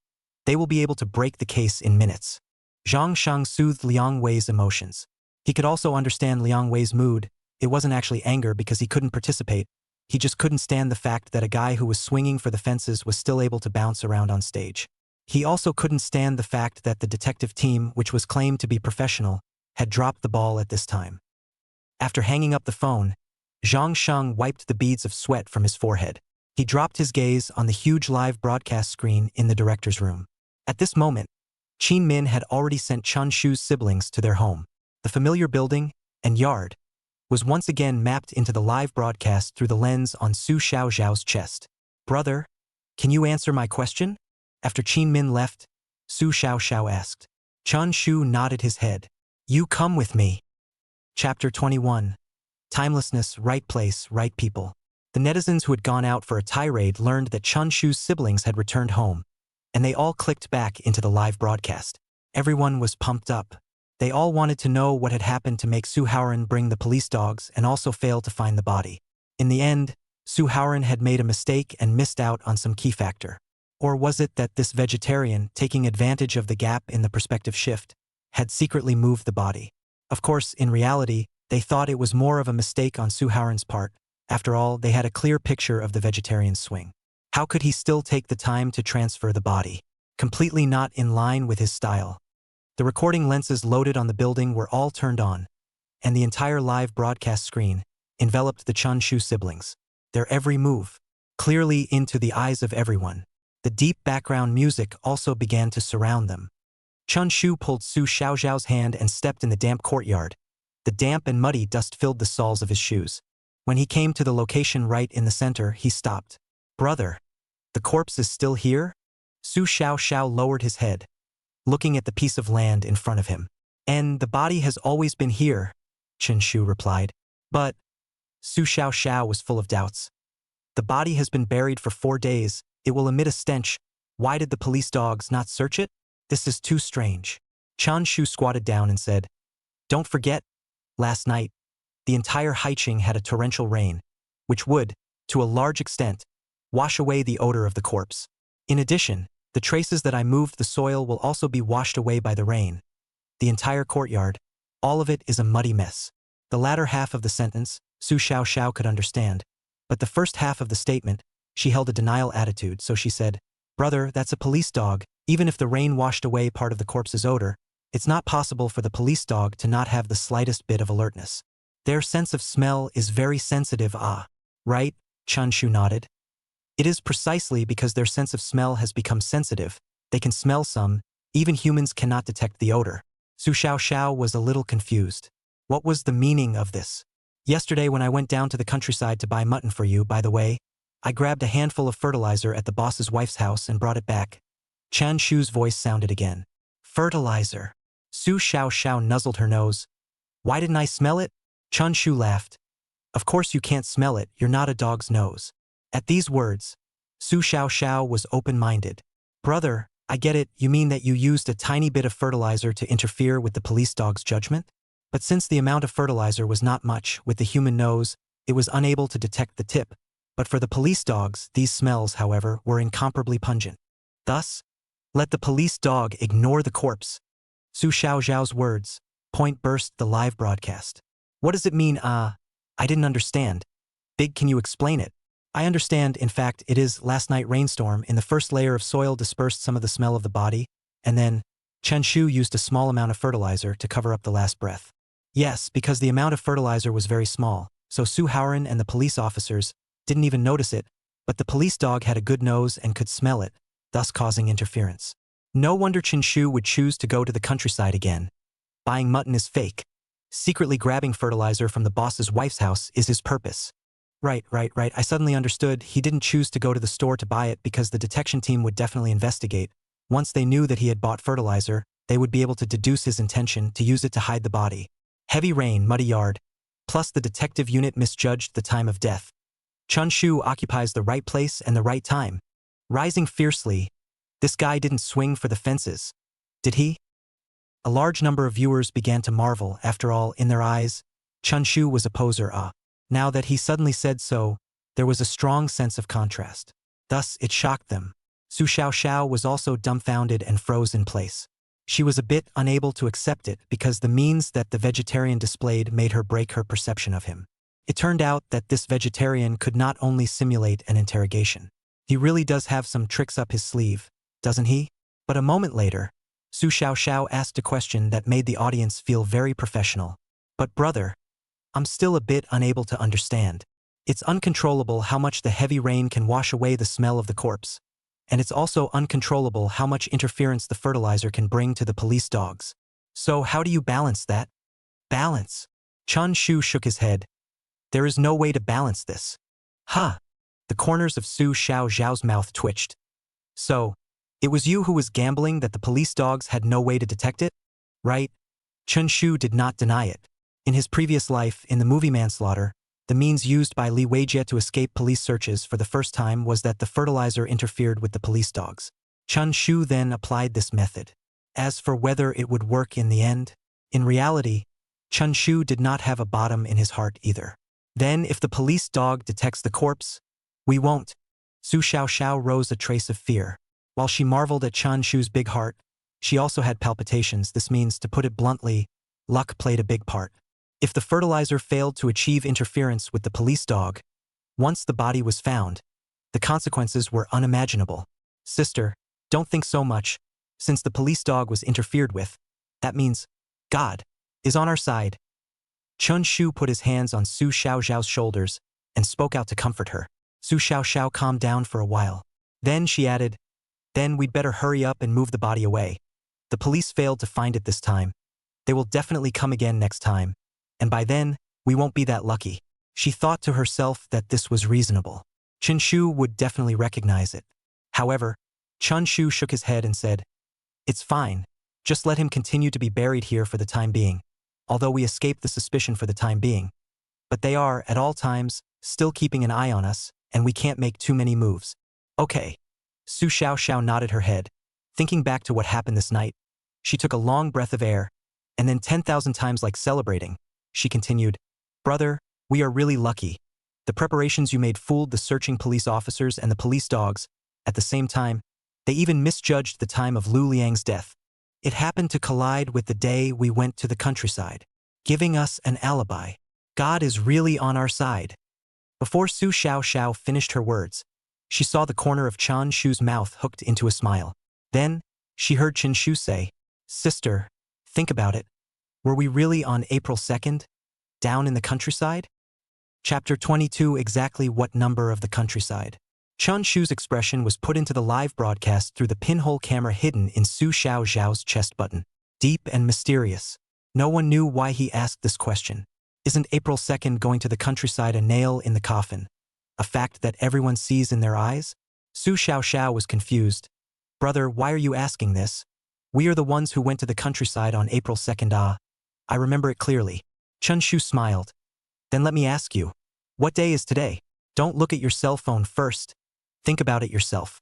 they will be able to break the case in minutes. Zhang Sheng soothed Liang Wei's emotions. He could also understand Liang Wei's mood. It wasn't actually anger because he couldn't participate. He just couldn't stand the fact that a guy who was swinging for the fences was still able to bounce around on stage. He also couldn't stand the fact that the detective team, which was claimed to be professional, had dropped the ball at this time. After hanging up the phone, Zhang Sheng wiped the beads of sweat from his forehead. He dropped his gaze on the huge live broadcast screen in the director's room. At this moment, Qin Min had already sent Chun Shu's siblings to their home. The familiar building and yard was once again mapped into the live broadcast through the lens on Su Xiaoxiao's chest. Brother, can you answer my question? After Qin Min left, Su Xiaoxiao asked. Chun Shu nodded his head. You come with me. Chapter 21. Timelessness, right place, right people. The netizens who had gone out for a tirade learned that Chun Shu's siblings had returned home, and they all clicked back into the live broadcast. Everyone was pumped up. They all wanted to know what had happened to make Suharan bring the police dogs and also fail to find the body. In the end, Suharan had made a mistake and missed out on some key factor. Or was it that this vegetarian, taking advantage of the gap in the perspective shift, had secretly moved the body? Of course, in reality, they thought it was more of a mistake on Suharan's part. After all, they had a clear picture of the vegetarian's swing. How could he still take the time to transfer the body? Completely not in line with his style. The recording lenses loaded on the building were all turned on, and the entire live broadcast screen enveloped the Chun Shu siblings, their every move, clearly into the eyes of everyone. The deep background music also began to surround them. Chun Shu pulled Su Xiaoxiao's hand and stepped in the damp courtyard. The damp and muddy dust filled the soles of his shoes. When he came to the location right in the center, he stopped. Brother, the corpse is still here? Su Xiaoxiao lowered his head, looking at the piece of land in front of him. And the body has always been here, Chen Shu replied. But Su Xiaoxiao was full of doubts. The body has been buried for 4 days. It will emit a stench. Why did the police dogs not search it? This is too strange. Chun Shu squatted down and said, Don't forget, last night, the entire Haiqing had a torrential rain, which would, to a large extent, wash away the odor of the corpse. In addition, the traces that I moved the soil will also be washed away by the rain. The entire courtyard, all of it is a muddy mess. The latter half of the sentence, Su Xiaoxiao could understand. But the first half of the statement, she held a denial attitude, so she said, "Brother, that's a police dog. Even if the rain washed away part of the corpse's odor, it's not possible for the police dog to not have the slightest bit of alertness. Their sense of smell is very sensitive, right?" Chun Shu nodded. "It is precisely because their sense of smell has become sensitive. They can smell some, even humans cannot detect the odor." Su Xiaoxiao was a little confused. What was the meaning of this? "Yesterday when I went down to the countryside to buy mutton for you, by the way, I grabbed a handful of fertilizer at the boss's wife's house and brought it back." Chen Shu's voice sounded again. "Fertilizer." Su Xiaoxiao nuzzled her nose. "Why didn't I smell it?" Chun Shu laughed. "Of course you can't smell it, you're not a dog's nose." At these words, Su Xiaoxiao was open-minded. "Brother, I get it, you mean that you used a tiny bit of fertilizer to interfere with the police dog's judgment? But since the amount of fertilizer was not much, with the human nose, it was unable to detect the tip. But for the police dogs, these smells, however, were incomparably pungent. Thus, let the police dog ignore the corpse." Su Xiaoxiao's words, point burst the live broadcast. "What does it mean, I didn't understand. Big, can you explain it?" "I understand, in fact, it is last night rainstorm in the first layer of soil dispersed some of the smell of the body, and then Chen Shu used a small amount of fertilizer to cover up the last breath." "Yes, because the amount of fertilizer was very small, so Suharan and the police officers didn't even notice it, but the police dog had a good nose and could smell it, thus causing interference. No wonder Chen Shu would choose to go to the countryside again. Buying mutton is fake. Secretly grabbing fertilizer from the boss's wife's house is his purpose." Right. I suddenly understood he didn't choose to go to the store to buy it because the detection team would definitely investigate. Once they knew that he had bought fertilizer, they would be able to deduce his intention to use it to hide the body. Heavy rain, muddy yard, plus the detective unit misjudged the time of death. Chun Shu occupies the right place and the right time. Rising fiercely, this guy didn't swing for the fences, did he? A large number of viewers began to marvel. After all, in their eyes, Chun Shu was a poser. Now that he suddenly said so, there was a strong sense of contrast. Thus, it shocked them. Su Xiaoxiao was also dumbfounded and froze in place. She was a bit unable to accept it because the means that the vegetarian displayed made her break her perception of him. It turned out that this vegetarian could not only simulate an interrogation. He really does have some tricks up his sleeve, doesn't he? But a moment later, Su Xiaoxiao asked a question that made the audience feel very professional. "But brother, I'm still a bit unable to understand. It's uncontrollable how much the heavy rain can wash away the smell of the corpse. And it's also uncontrollable how much interference the fertilizer can bring to the police dogs. So how do you balance that?" "Balance?" Chun Shu shook his head. "There is no way to balance this." "Huh." The corners of Su Xiaoxiao's mouth twitched. "So, it was you who was gambling that the police dogs had no way to detect it? Right?" Chun Shu did not deny it. In his previous life, in the movie Manslaughter, the means used by Li Weijie to escape police searches for the first time was that the fertilizer interfered with the police dogs. Chun Shu then applied this method. As for whether it would work in the end, in reality, Chun Shu did not have a bottom in his heart either. Then if the police dog detects the corpse, we won't. Su Xiaoxiao rose a trace of fear. While she marveled at Chun Shu's big heart, she also had palpitations. This means, to put it bluntly, luck played a big part. If the fertilizer failed to achieve interference with the police dog, once the body was found, the consequences were unimaginable. "Sister, don't think so much. Since the police dog was interfered with, that means God is on our side." Chun Shu put his hands on Su Xiaoxiao's shoulders and spoke out to comfort her. Su Xiaoxiao calmed down for a while. Then she added, "Then we'd better hurry up and move the body away. The police failed to find it this time. They will definitely come again next time. And by then, we won't be that lucky." She thought to herself that this was reasonable. Chen Shu would definitely recognize it. However, Chun Shu shook his head and said, "It's fine. Just let him continue to be buried here for the time being, although we escaped the suspicion for the time being. But they are, at all times, still keeping an eye on us, and we can't make too many moves." "Okay." Su Xiaoxiao nodded her head. Thinking back to what happened this night, she took a long breath of air, and then 10,000 times like celebrating, she continued, "Brother, we are really lucky. The preparations you made fooled the searching police officers and the police dogs. At the same time, they even misjudged the time of Lu Liang's death. It happened to collide with the day we went to the countryside, giving us an alibi. God is really on our side." Before Su Xiaoxiao finished her words, she saw the corner of Chun Shu's mouth hooked into a smile. Then, she heard Chen Shu say, "Sister, think about it. Were we really on April 2nd? Down in the countryside?" Chapter 22. Exactly what number of the countryside? Chun Shu's expression was put into the live broadcast through the pinhole camera hidden in Su Xiaoxiao's chest button. Deep and mysterious. No one knew why he asked this question. Isn't April 2nd going to the countryside a nail in the coffin? A fact that everyone sees in their eyes? Su Xiaoxiao was confused. "Brother, why are you asking this? We are the ones who went to the countryside on April 2nd. I remember it clearly." Chun Shu smiled. "Then let me ask you, what day is today? Don't look at your cell phone first. Think about it yourself."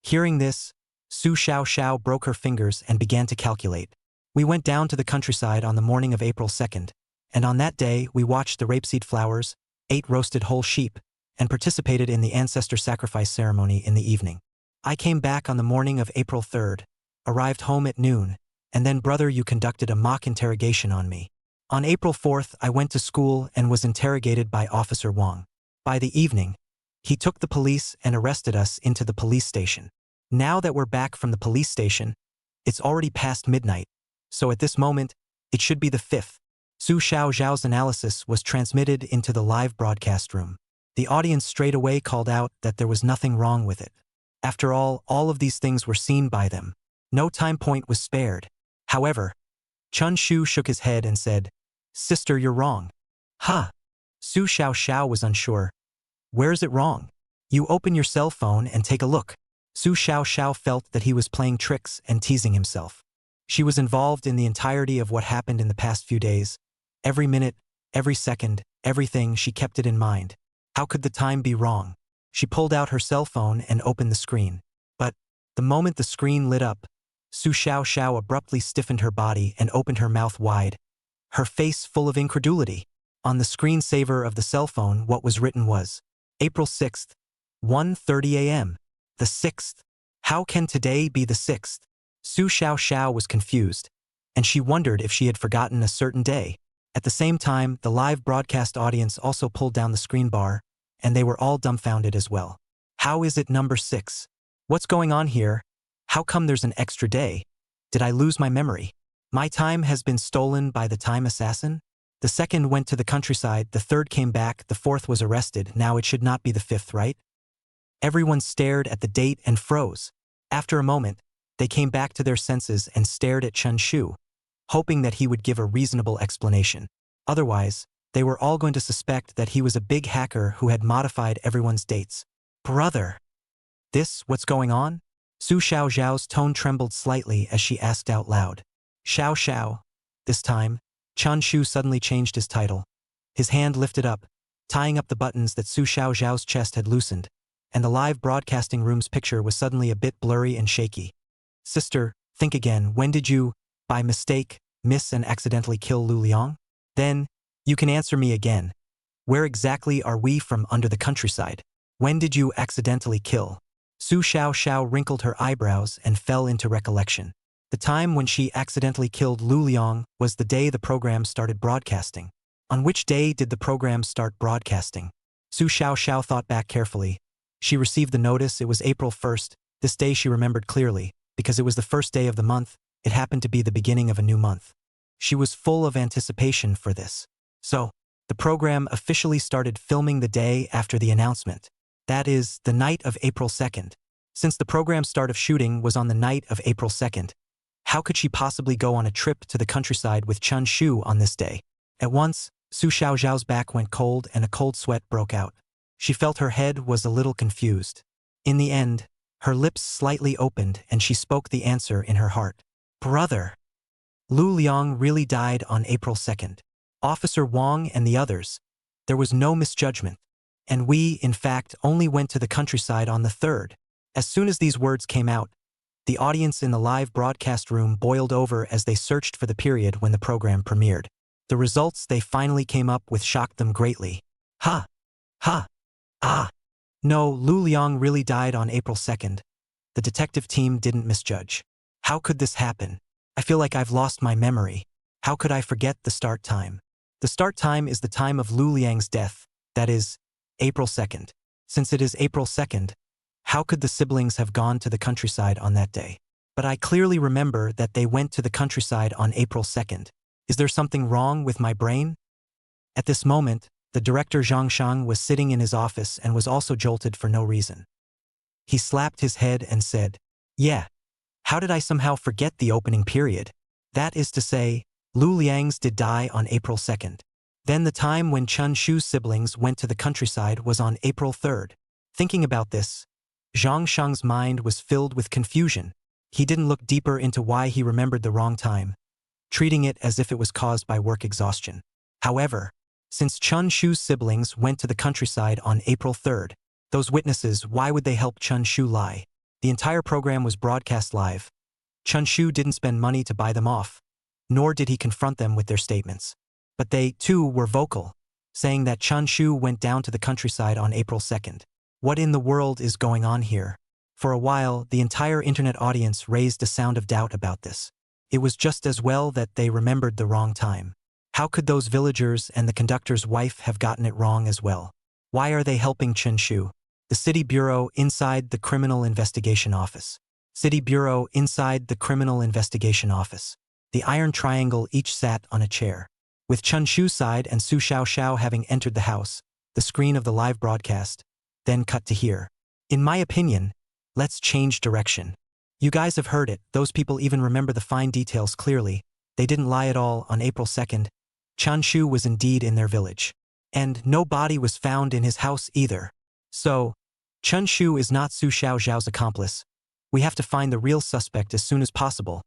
Hearing this, Su Xiaoxiao broke her fingers and began to calculate. "We went down to the countryside on the morning of April 2nd, and on that day we watched the rapeseed flowers, ate roasted whole sheep, and participated in the ancestor sacrifice ceremony in the evening. I came back on the morning of April 3rd, arrived home at noon, and then brother you conducted a mock interrogation on me. On April 4th I went to school and was interrogated by Officer Wang. By the evening, he took the police and arrested us into the police station. Now that we're back from the police station, it's already past midnight, so at this moment, it should be the 5th. Su Xiaoxiao's analysis was transmitted into the live broadcast room. The audience straight away called out that there was nothing wrong with it. After all of these things were seen by them. No time point was spared. However, Chun Shu shook his head and said, "Sister, you're wrong." "Huh?" Su Xiaoxiao was unsure. "Where is it wrong? You open your cell phone and take a look." Su Xiaoxiao felt that he was playing tricks and teasing himself. She was involved in the entirety of what happened in the past few days. Every minute, every second, everything, she kept it in mind. How could the time be wrong? She pulled out her cell phone and opened the screen. But, the moment the screen lit up, Su Xiaoxiao abruptly stiffened her body and opened her mouth wide, her face full of incredulity. On the screensaver of the cell phone, what was written was, April 6th, 1:30 a.m. The 6th. How can today be the 6th? Su Xiaoxiao was confused, and she wondered if she had forgotten a certain day. At the same time, the live broadcast audience also pulled down the screen bar, and they were all dumbfounded as well. How is it number 6? What's going on here? How come there's an extra day? Did I lose my memory? My time has been stolen by the time assassin? The second went to the countryside, the third came back, the fourth was arrested, now it should not be the 5th, right? Everyone stared at the date and froze. After a moment, they came back to their senses and stared at Chun Shu, hoping that he would give a reasonable explanation. Otherwise, they were all going to suspect that he was a big hacker who had modified everyone's dates. "Brother, what's going on?" Su Xiaoxiao's tone trembled slightly as she asked out loud. "Xiao." This time, Chun Shu suddenly changed his title. His hand lifted up, tying up the buttons that Su Xiaoxiao's chest had loosened, and the live broadcasting room's picture was suddenly a bit blurry and shaky. "Sister, think again. When did you, by mistake, miss and accidentally kill Lu Liang? Then, you can answer me again. Where exactly are we from under the countryside? When did you accidentally kill?" Su Xiaoxiao wrinkled her eyebrows and fell into recollection. The time when she accidentally killed Lu Liang was the day the program started broadcasting. On which day did the program start broadcasting? Su Xiaoxiao thought back carefully. She received the notice. It was April 1st. This day she remembered clearly, because it was the first day of the month. It happened to be the beginning of a new month. She was full of anticipation for this. So, the program officially started filming the day after the announcement. That is, the night of April 2nd. Since the program's start of shooting was on the night of April 2nd, how could she possibly go on a trip to the countryside with Chun Shu on this day? At once, Su Xiaoxiao's back went cold and a cold sweat broke out. She felt her head was a little confused. In the end, her lips slightly opened and she spoke the answer in her heart. "Brother, Lu Liang really died on April 2nd. Officer Wang and the others. There was no misjudgment. And we, in fact, only went to the countryside on the 3rd. As soon as these words came out, the audience in the live broadcast room boiled over as they searched for the period when the program premiered. The results they finally came up with shocked them greatly. Ha! Ha! Ah! No, Lu Liang really died on April 2nd. The detective team didn't misjudge. How could this happen? I feel like I've lost my memory. How could I forget the start time? The start time is the time of Lu Liang's death, that is, April 2nd. Since it is April 2nd, how could the siblings have gone to the countryside on that day? But I clearly remember that they went to the countryside on April 2nd. Is there something wrong with my brain? At this moment, the director Zhang Shang was sitting in his office and was also jolted for no reason. He slapped his head and said, "Yeah. How did I somehow forget the opening period? That is to say, Lu Liang's did die on April 2nd. Then the time when Chun Shu's siblings went to the countryside was on April 3rd. Thinking about this, Zhang Shang's mind was filled with confusion. He didn't look deeper into why he remembered the wrong time, treating it as if it was caused by work exhaustion. However, since Chun Shu's siblings went to the countryside on April 3rd, those witnesses, why would they help Chun Shu lie? The entire program was broadcast live. Chun Shu didn't spend money to buy them off, nor did he confront them with their statements. But they, too, were vocal, saying that Chun Shu went down to the countryside on April 2nd. What in the world is going on here? For a while, the entire internet audience raised a sound of doubt about this. It was just as well that they remembered the wrong time. How could those villagers and the conductor's wife have gotten it wrong as well? Why are they helping Chen Shu? The city bureau inside the criminal investigation office. City bureau inside the criminal investigation office. The iron triangle each sat on a chair. With Chun Shu's side and Su Xiaoxiao having entered the house, the screen of the live broadcast, then cut to here. In my opinion, let's change direction. You guys have heard it, those people even remember the fine details clearly. They didn't lie at all. On April 2nd, Chun Shu was indeed in their village. And no body was found in his house either. So, Chun Shu is not Su Xiaoxiao's accomplice. We have to find the real suspect as soon as possible.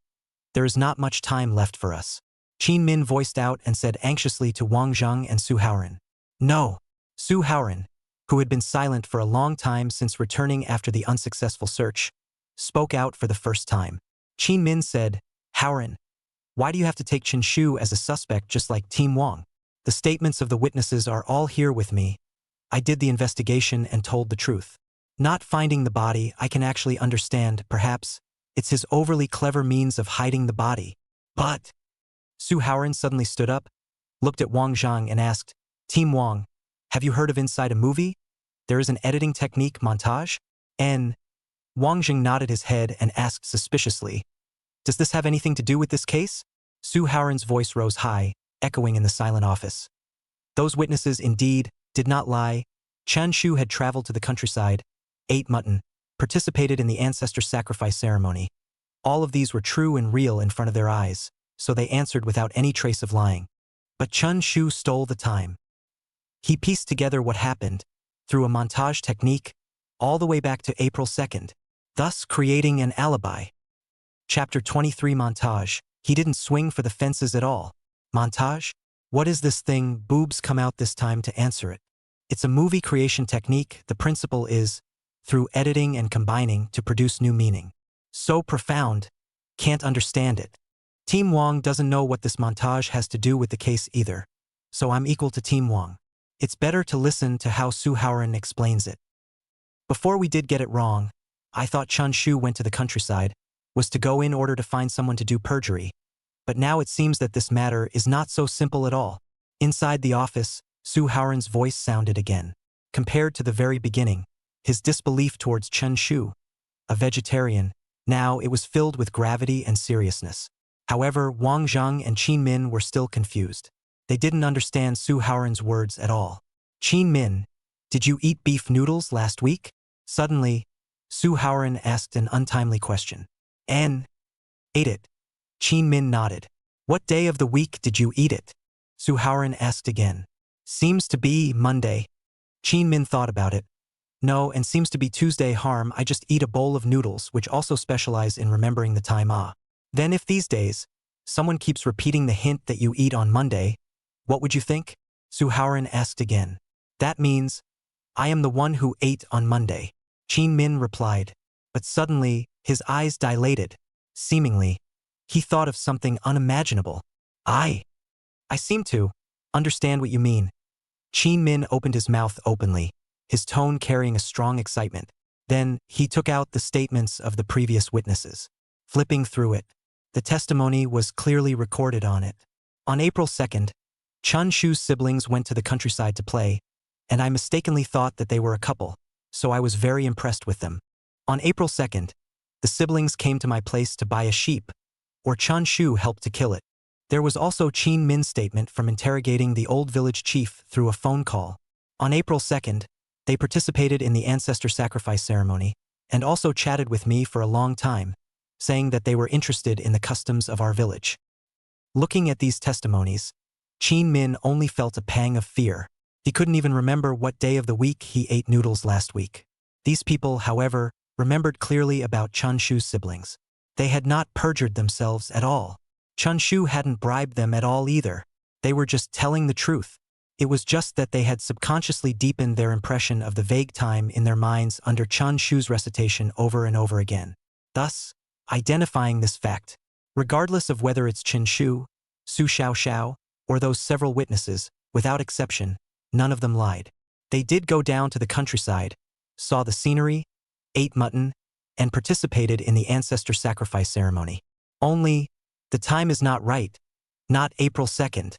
There is not much time left for us. Qin Min voiced out and said anxiously to Wang Zheng and Suharan. No. Suharan, who had been silent for a long time since returning after the unsuccessful search, spoke out for the first time. Qin Min said, "Haoran, why do you have to take Chen Shu as a suspect just like Team Wang? The statements of the witnesses are all here with me. I did the investigation and told the truth. Not finding the body, I can actually understand, perhaps, it's his overly clever means of hiding the body. But..." Suharan suddenly stood up, looked at Wang Zhang and asked, "Team Wang, have you heard of Inside a Movie? There is an editing technique montage?" And Wang Zhang nodded his head and asked suspiciously, "Does this have anything to do with this case?" Suharan's voice rose high, echoing in the silent office. Those witnesses indeed did not lie. Chen Shu had traveled to the countryside, ate mutton, participated in the ancestor sacrifice ceremony. All of these were true and real in front of their eyes, so they answered without any trace of lying. But Chun Shu stole the time. He pieced together what happened, through a montage technique, all the way back to April 2nd, thus creating an alibi. Chapter 23 Montage. He didn't swing for the fences at all. Montage? What is this thing? Boobs come out this time to answer it. It's a movie creation technique. The principle is, through editing and combining to produce new meaning. So profound, can't understand it. Team Wang doesn't know what this montage has to do with the case either. So I'm equal to Team Wang. It's better to listen to how Suharan explains it. Before we did get it wrong, I thought Chun Shu went to the countryside, was to go in order to find someone to do perjury. But now it seems that this matter is not so simple at all. Inside the office, Suharan's voice sounded again. Compared to the very beginning, his disbelief towards Chen Shu, a vegetarian, now it was filled with gravity and seriousness. However, Wang Zheng and Qin Min were still confused. They didn't understand Suharan's words at all. "Qin Min, did you eat beef noodles last week?" Suddenly, Suharan asked an untimely question. "And ate it." Qin Min nodded. "What day of the week did you eat it?" Suharan asked again. "Seems to be Monday." Qin Min thought about it. "No, and seems to be Tuesday. Harm, I just eat a bowl of noodles which also specialize in remembering the time. Then if these days, someone keeps repeating the hint that you eat on Monday, what would you think?" Suharan asked again. "That means, I am the one who ate on Monday," Qin Min replied. But suddenly, his eyes dilated. Seemingly, he thought of something unimaginable. I seem to understand what you mean." Qin Min opened his mouth openly, his tone carrying a strong excitement. Then, he took out the statements of the previous witnesses. Flipping through it, the testimony was clearly recorded on it. On April 2nd, Chun Shu's siblings went to the countryside to play, and I mistakenly thought that they were a couple, so I was very impressed with them. On April 2nd, the siblings came to my place to buy a sheep, or Chun Shu helped to kill it. There was also Chen Min's statement from interrogating the old village chief through a phone call. On April 2nd, they participated in the ancestor sacrifice ceremony, and also chatted with me for a long time, saying that they were interested in the customs of our village. Looking at these testimonies, Chen Min only felt a pang of fear. He couldn't even remember what day of the week he ate noodles last week. These people, however, remembered clearly about Chun Shu's siblings. They had not perjured themselves at all. Chun Shu hadn't bribed them at all either. They were just telling the truth. It was just that they had subconsciously deepened their impression of the vague time in their minds under Chun Shu's recitation over and over again, thus identifying this fact. Regardless of whether it's Chen Shu, Su Xiaoxiao, or those several witnesses, without exception, none of them lied. They did go down to the countryside, saw the scenery, ate mutton, and participated in the ancestor sacrifice ceremony. Only, the time is not right. Not April 2nd.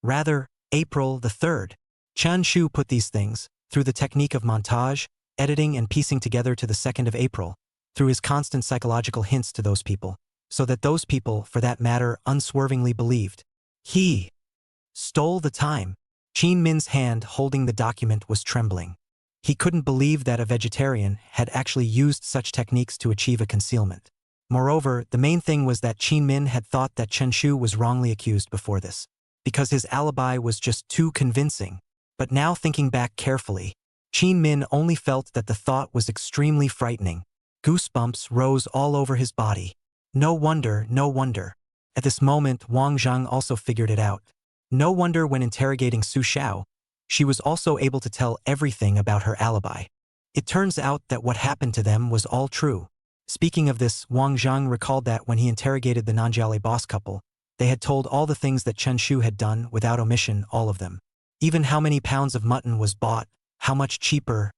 Rather, April the 3rd. Chen Shu put these things, through the technique of montage, editing and piecing together to the 2nd of April, through his constant psychological hints to those people, so that those people, for that matter, unswervingly believed. He stole the time. Chen Min's hand holding the document was trembling. He couldn't believe that a vegetarian had actually used such techniques to achieve a concealment. Moreover, the main thing was that Chen Min had thought that Chen Shu was wrongly accused before this, because his alibi was just too convincing. But now thinking back carefully, Chen Min only felt that the thought was extremely frightening. Goosebumps rose all over his body. No wonder, no wonder. At this moment, Wang Zhang also figured it out. No wonder when interrogating Su Xiao, she was also able to tell everything about her alibi. It turns out that what happened to them was all true. Speaking of this, Wang Zhang recalled that when he interrogated the Nanjiale boss couple, they had told all the things that Chen Shu had done without omission, all of them. Even how many pounds of mutton was bought, how much cheaper.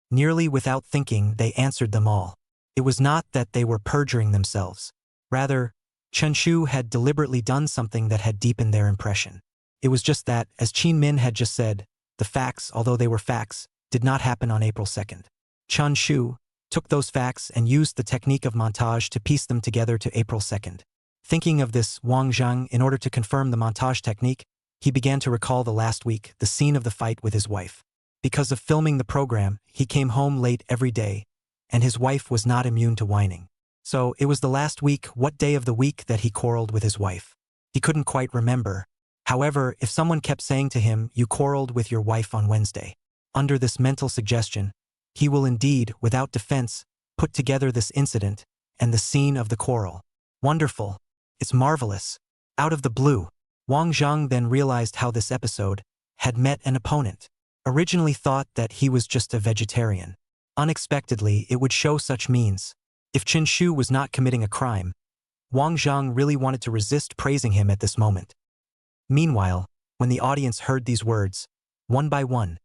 Nearly without thinking, they answered them all. It was not that they were perjuring themselves. Rather, Chen Shu had deliberately done something that had deepened their impression. It was just that, as Chen Min had just said, the facts, although they were facts, did not happen on April 2nd. Chun Shu took those facts and used the technique of montage to piece them together to April 2nd. Thinking of this, Wang Zhang, in order to confirm the montage technique, he began to recall the last week, the scene of the fight with his wife. Because of filming the program, he came home late every day, and his wife was not immune to whining. So, it was the last week, what day of the week, that he quarreled with his wife. He couldn't quite remember. However, if someone kept saying to him, "You quarreled with your wife on Wednesday," under this mental suggestion, he will indeed, without defense, put together this incident and the scene of the quarrel. Wonderful. It's marvelous. Out of the blue, Wang Zhang then realized how this episode had met an opponent. Originally thought that he was just a vegetarian. Unexpectedly, it would show such means. If Chen Shu was not committing a crime, Wang Zhang really wanted to resist praising him at this moment. Meanwhile, when the audience heard these words, one by one,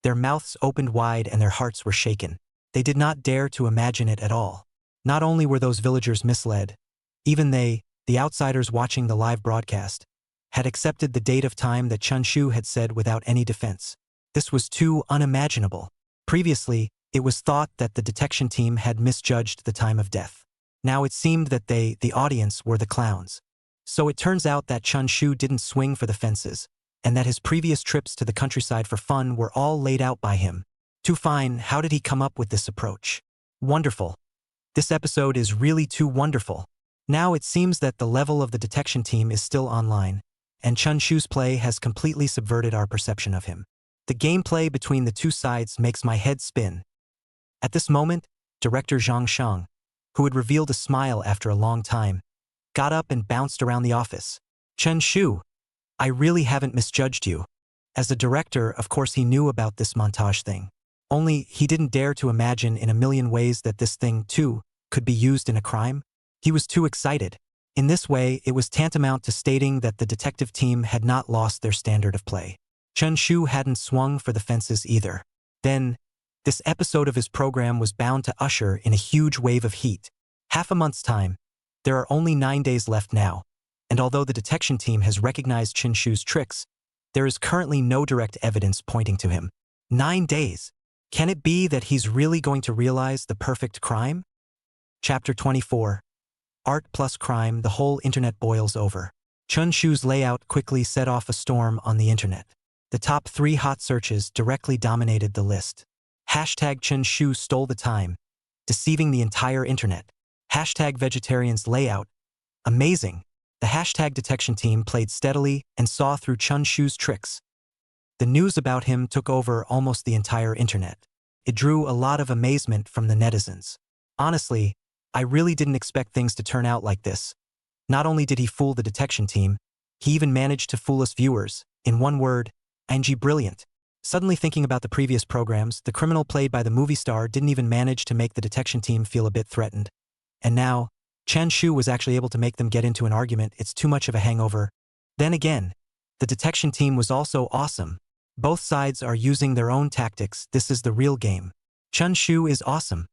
their mouths opened wide and their hearts were shaken. They did not dare to imagine it at all. Not only were those villagers misled, even they, the outsiders watching the live broadcast, had accepted the date of time that Chun Shu had said without any defense. This was too unimaginable. Previously, it was thought that the detection team had misjudged the time of death. Now it seemed that they, the audience, were the clowns. So it turns out that Chun Shu didn't swing for the fences, and that his previous trips to the countryside for fun were all laid out by him. Too fine, how did he come up with this approach? Wonderful. This episode is really too wonderful. Now it seems that the level of the detection team is still online, and Chun Shu's play has completely subverted our perception of him. The gameplay between the two sides makes my head spin. At this moment, director Zhang Shang, who had revealed a smile after a long time, got up and bounced around the office. Chen Shu, I really haven't misjudged you. As a director, of course he knew about this montage thing. Only, he didn't dare to imagine in a million ways that this thing, too, could be used in a crime. He was too excited. In this way, it was tantamount to stating that the detective team had not lost their standard of play. Chen Shu hadn't swung for the fences either. Then, this episode of his program was bound to usher in a huge wave of heat. Half a month's time. There are only 9 days left now, and although the detection team has recognized Chen Shu's tricks, there is currently no direct evidence pointing to him. 9 days. Can it be that he's really going to realize the perfect crime? Chapter 24. Art plus crime, the whole internet boils over. Chun Shu's layout quickly set off a storm on the internet. The top 3 hot searches directly dominated the list. Hashtag Chen Shu stole the time, deceiving the entire internet. Hashtag vegetarian's layout. Amazing. The hashtag detection team played steadily and saw through Chun Shu's tricks. The news about him took over almost the entire internet. It drew a lot of amazement from the netizens. Honestly, I really didn't expect things to turn out like this. Not only did he fool the detection team, he even managed to fool us viewers. In one word, brilliant. Suddenly thinking about the previous programs, the criminal played by the movie star didn't even manage to make the detection team feel a bit threatened. And now, Chen Shu was actually able to make them get into an argument. It's too much of a hangover. Then again, the detection team was also awesome. Both sides are using their own tactics. This is the real game. Chun Shu is awesome.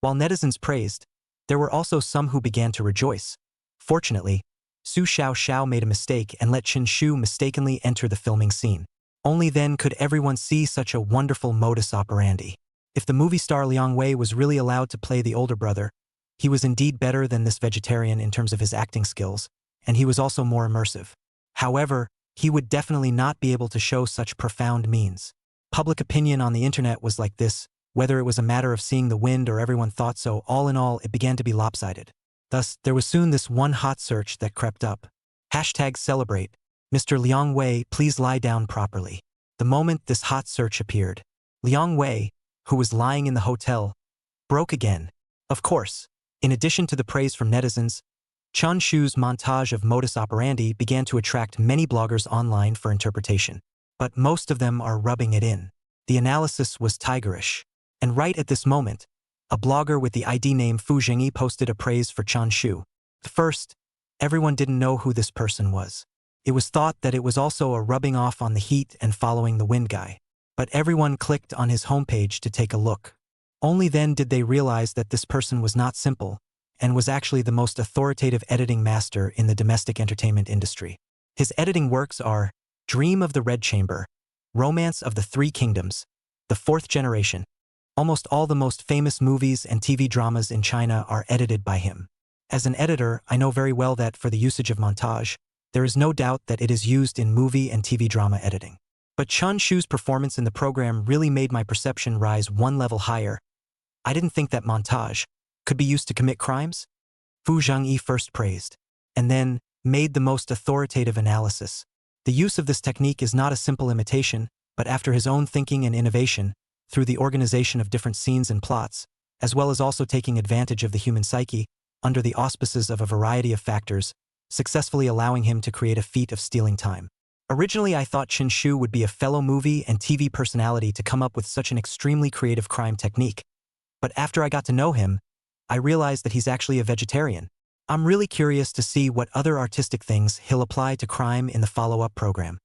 While netizens praised, there were also some who began to rejoice. Fortunately, Su Xiaoxiao made a mistake and let Chen Shu mistakenly enter the filming scene. Only then could everyone see such a wonderful modus operandi. If the movie star Liang Wei was really allowed to play the older brother, he was indeed better than this vegetarian in terms of his acting skills, and he was also more immersive. However, he would definitely not be able to show such profound means. Public opinion on the internet was like this, whether it was a matter of seeing the wind or everyone thought so. All in all, it began to be lopsided. Thus, there was soon this one hot search that crept up. Hashtag celebrate. Mr. Liang Wei, please lie down properly. The moment this hot search appeared, Liang Wei, who was lying in the hotel, broke again. Of course, in addition to the praise from netizens, Chun Shu's montage of modus operandi began to attract many bloggers online for interpretation. But most of them are rubbing it in. The analysis was tigerish. And right at this moment, a blogger with the ID name Fu Jingyi posted a praise for Chun Shu. At first, everyone didn't know who this person was. It was thought that it was also a rubbing off on the heat and following the wind guy. But everyone clicked on his homepage to take a look. Only then did they realize that this person was not simple, and was actually the most authoritative editing master in the domestic entertainment industry. His editing works are Dream of the Red Chamber, Romance of the Three Kingdoms, The Fourth Generation. Almost all the most famous movies and TV dramas in China are edited by him. As an editor, I know very well that for the usage of montage, there is no doubt that it is used in movie and TV drama editing. But Chun Shu's performance in the program really made my perception rise one level higher. I didn't think that montage could be used to commit crimes. Fu Zhengyi first praised, and then made the most authoritative analysis. The use of this technique is not a simple imitation, but after his own thinking and innovation, through the organization of different scenes and plots, as well as also taking advantage of the human psyche, under the auspices of a variety of factors, successfully allowing him to create a feat of stealing time. Originally, I thought Chen Shu would be a fellow movie and TV personality to come up with such an extremely creative crime technique. But after I got to know him, I realized that he's actually a vegetarian. I'm really curious to see what other artistic things he'll apply to crime in the follow-up program.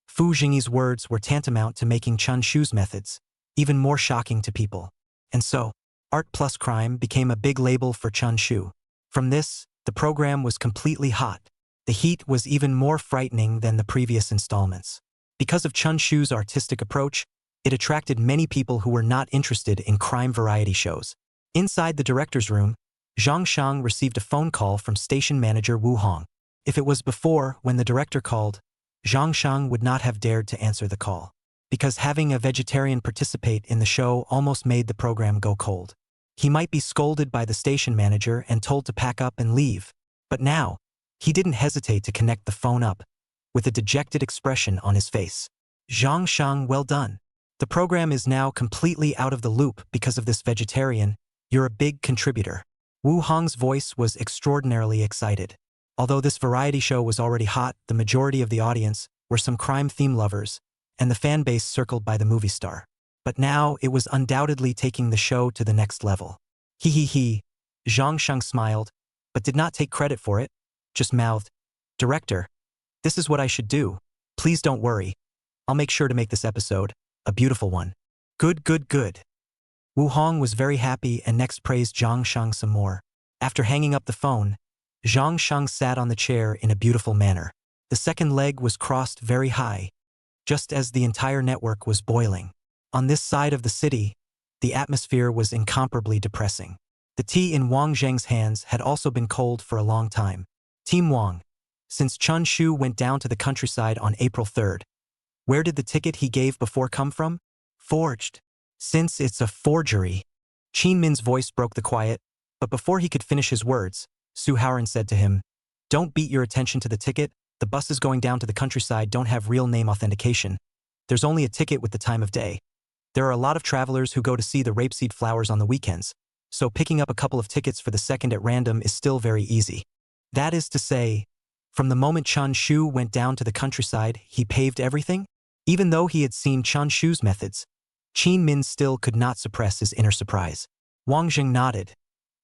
Fu Jingyi's words were tantamount to making Chun Shu's methods even more shocking to people. And so, art plus crime became a big label for Chun Shu. From this, the program was completely hot. The heat was even more frightening than the previous installments. Because of Chun Shu's artistic approach, it attracted many people who were not interested in crime variety shows. Inside the director's room, Zhang Shang received a phone call from station manager Wu Hong. If it was before, when the director called, Zhang Shang would not have dared to answer the call, because having a vegetarian participate in the show almost made the program go cold. He might be scolded by the station manager and told to pack up and leave. But now, he didn't hesitate to connect the phone up, with a dejected expression on his face. Zhang Shang, well done. The program is now completely out of the loop because of this vegetarian. You're a big contributor. Wu Hong's voice was extraordinarily excited. Although this variety show was already hot, the majority of the audience were some crime theme lovers, and the fan base circled by the movie star. But now it was undoubtedly taking the show to the next level. He. Zhang Shang smiled, but did not take credit for it, just mouthed, "Director, this is what I should do. Please don't worry. I'll make sure to make this episode a beautiful one." Good. Wu Hong was very happy and next praised Zhang Shang some more. After hanging up the phone, Zhang Shang sat on the chair in a beautiful manner. The second leg was crossed very high, just as the entire network was boiling. On this side of the city, the atmosphere was incomparably depressing. The tea in Wang Zheng's hands had also been cold for a long time. Team Wang. Since Chun Shu went down to the countryside on April 3rd, where did the ticket he gave before come from? Forged. Since it's a forgery. Qin Min's voice broke the quiet, but before he could finish his words, Suharan said to him, "Don't beat your attention to the ticket. The buses going down to the countryside don't have real name authentication. There's only a ticket with the time of day. There are a lot of travelers who go to see the rapeseed flowers on the weekends, so picking up a couple of tickets for the second at random is still very easy. That is to say, from the moment Chun Shu went down to the countryside, he paved everything?" Even though he had seen Chun Shu's methods, Qin Min still could not suppress his inner surprise. Wang Zheng nodded.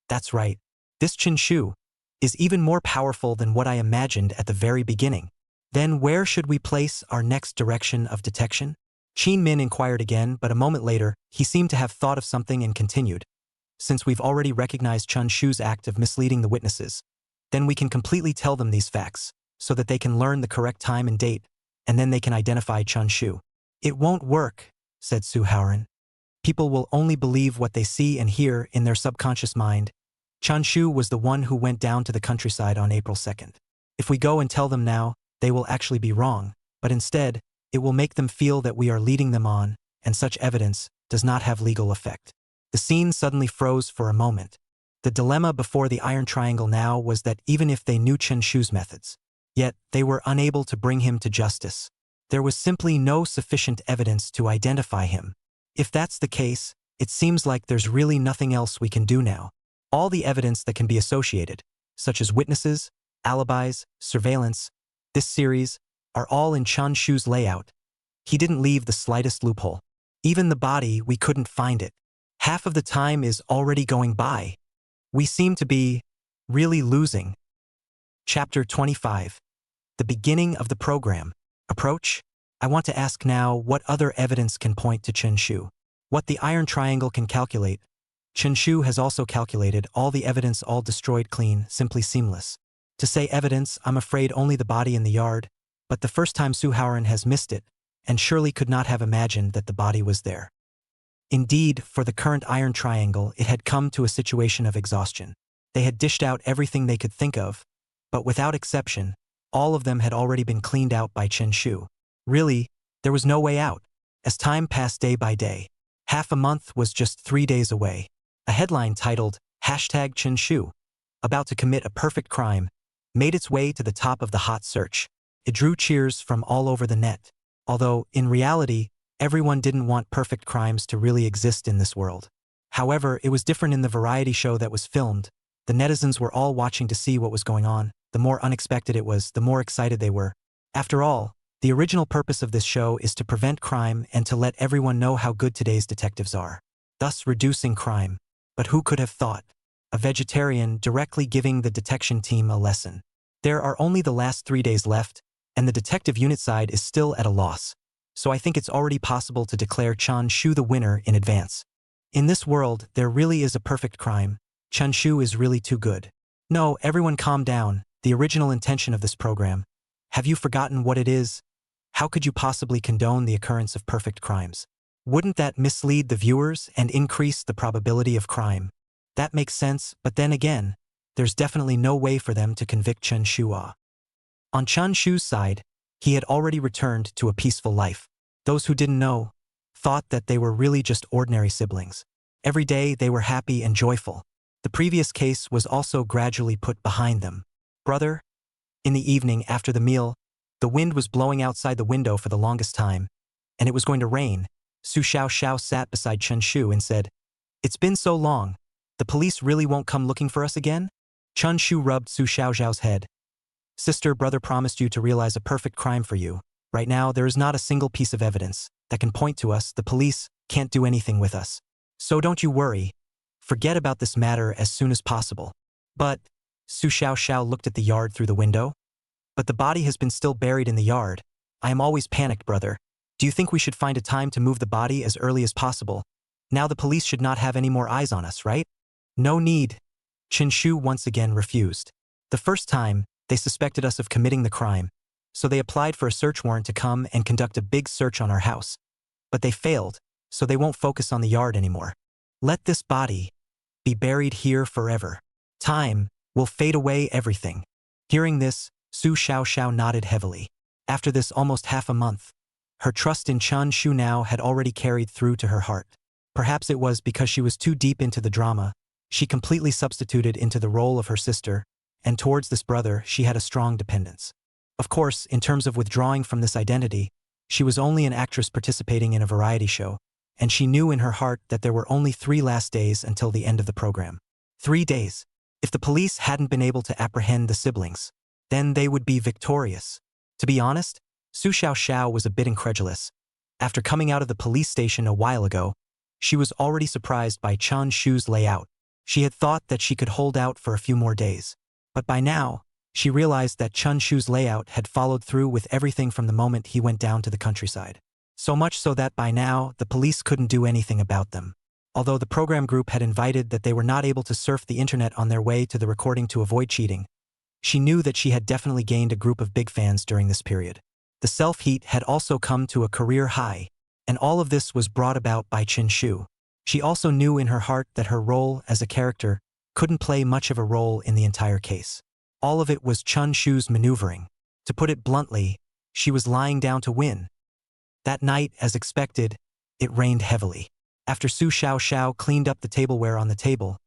"That's right. This Chen Shu is even more powerful than what I imagined at the very beginning. Then where should we place our next direction of detection?" Qin Min inquired again, but a moment later, he seemed to have thought of something and continued. "Since we've already recognized Chun Shu's act of misleading the witnesses, then we can completely tell them these facts, so that they can learn the correct time and date, and then they can identify Chun Shu." "It won't work," said Suharan. "People will only believe what they see and hear in their subconscious mind. Chun Shu was the one who went down to the countryside on April 2nd. If we go and tell them now, they will actually be wrong, but instead, it will make them feel that we are leading them on, and such evidence does not have legal effect." The scene suddenly froze for a moment. The dilemma before the Iron Triangle now was that even if they knew Chen Shu's methods, yet they were unable to bring him to justice. There was simply no sufficient evidence to identify him. If that's the case, it seems like there's really nothing else we can do now. All the evidence that can be associated, such as witnesses, alibis, surveillance, this series, are all in Chun Shu's layout. He didn't leave the slightest loophole. Even the body, we couldn't find it. Half of the time is already going by. We seem to be really losing. Chapter 25. The beginning of the program. Approach? I want to ask now what other evidence can point to Chen Shu. What the Iron Triangle can calculate. Chen Shu has also calculated all the evidence, all destroyed clean, simply seamless. To say evidence, I'm afraid only the body in the yard, but the first time Suharan has missed it, and surely could not have imagined that the body was there. Indeed, for the current Iron Triangle, it had come to a situation of exhaustion. They had dished out everything they could think of, but without exception, all of them had already been cleaned out by Chen Shu. Really, there was no way out. As time passed day by day, half a month was just 3 days away. A headline titled, #Chen Shu, about to commit a perfect crime, made its way to the top of the hot search. It drew cheers from all over the net, although, in reality, everyone didn't want perfect crimes to really exist in this world. However, it was different in the variety show that was filmed. The netizens were all watching to see what was going on. The more unexpected it was, the more excited they were. After all, the original purpose of this show is to prevent crime and to let everyone know how good today's detectives are, thus reducing crime. But who could have thought? A vegetarian directly giving the detection team a lesson. There are only the last 3 days left, and the detective unit side is still at a loss. So I think it's already possible to declare Chun Shu the winner in advance. In this world, there really is a perfect crime. Chun Shu is really too good. No, everyone calm down. The original intention of this program. Have you forgotten what it is? How could you possibly condone the occurrence of perfect crimes? Wouldn't that mislead the viewers and increase the probability of crime? That makes sense, but then again, there's definitely no way for them to convict Chen Shu. On Chun Shu's side, he had already returned to a peaceful life. Those who didn't know thought that they were really just ordinary siblings. Every day they were happy and joyful. The previous case was also gradually put behind them. Brother? In the evening after the meal, the wind was blowing outside the window for the longest time, and it was going to rain. Su Xiaoxiao sat beside Chen Shu and said, "It's been so long. The police really won't come looking for us again?" Chun Shu rubbed Su Xiaoxiao's head. "Sister, brother promised you to realize a perfect crime for you. Right now, there is not a single piece of evidence that can point to us. The police can't do anything with us. So don't you worry. Forget about this matter as soon as possible." "But," Su Xiaoxiao looked at the yard through the window. "But the body has been still buried in the yard. I am always panicked, brother. Do you think we should find a time to move the body as early as possible? Now the police should not have any more eyes on us, right?" "No need." Chen Shu once again refused. "The first time, they suspected us of committing the crime, so they applied for a search warrant to come and conduct a big search on our house. But they failed, so they won't focus on the yard anymore. Let this body be buried here forever. Time will fade away everything. Hearing this, Su Xiaoxiao nodded heavily. After this almost half a month, her trust in Chun Shu now had already carried through to her heart. Perhaps it was because she was too deep into the drama, she completely substituted into the role of her sister, and towards this brother she had a strong dependence. Of course, in terms of withdrawing from this identity, she was only an actress participating in a variety show, and she knew in her heart that there were only 3 last days until the end of the program. 3 days. If the police hadn't been able to apprehend the siblings, then they would be victorious. To be honest, Su Xiaoxiao was a bit incredulous. After coming out of the police station a while ago, she was already surprised by Chun Shu's layout. She had thought that she could hold out for a few more days. But by now, she realized that Chun Shu's layout had followed through with everything from the moment he went down to the countryside. So much so that by now, the police couldn't do anything about them. Although the program group had invited that they were not able to surf the internet on their way to the recording to avoid cheating, she knew that she had definitely gained a group of big fans during this period. The self-heat had also come to a career high, and all of this was brought about by Chen Shu. She also knew in her heart that her role as a character couldn't play much of a role in the entire case. All of it was Chun Shu's maneuvering. To put it bluntly, she was lying down to win. That night, as expected, it rained heavily. After Su Xiaoxiao cleaned up the tableware on the table,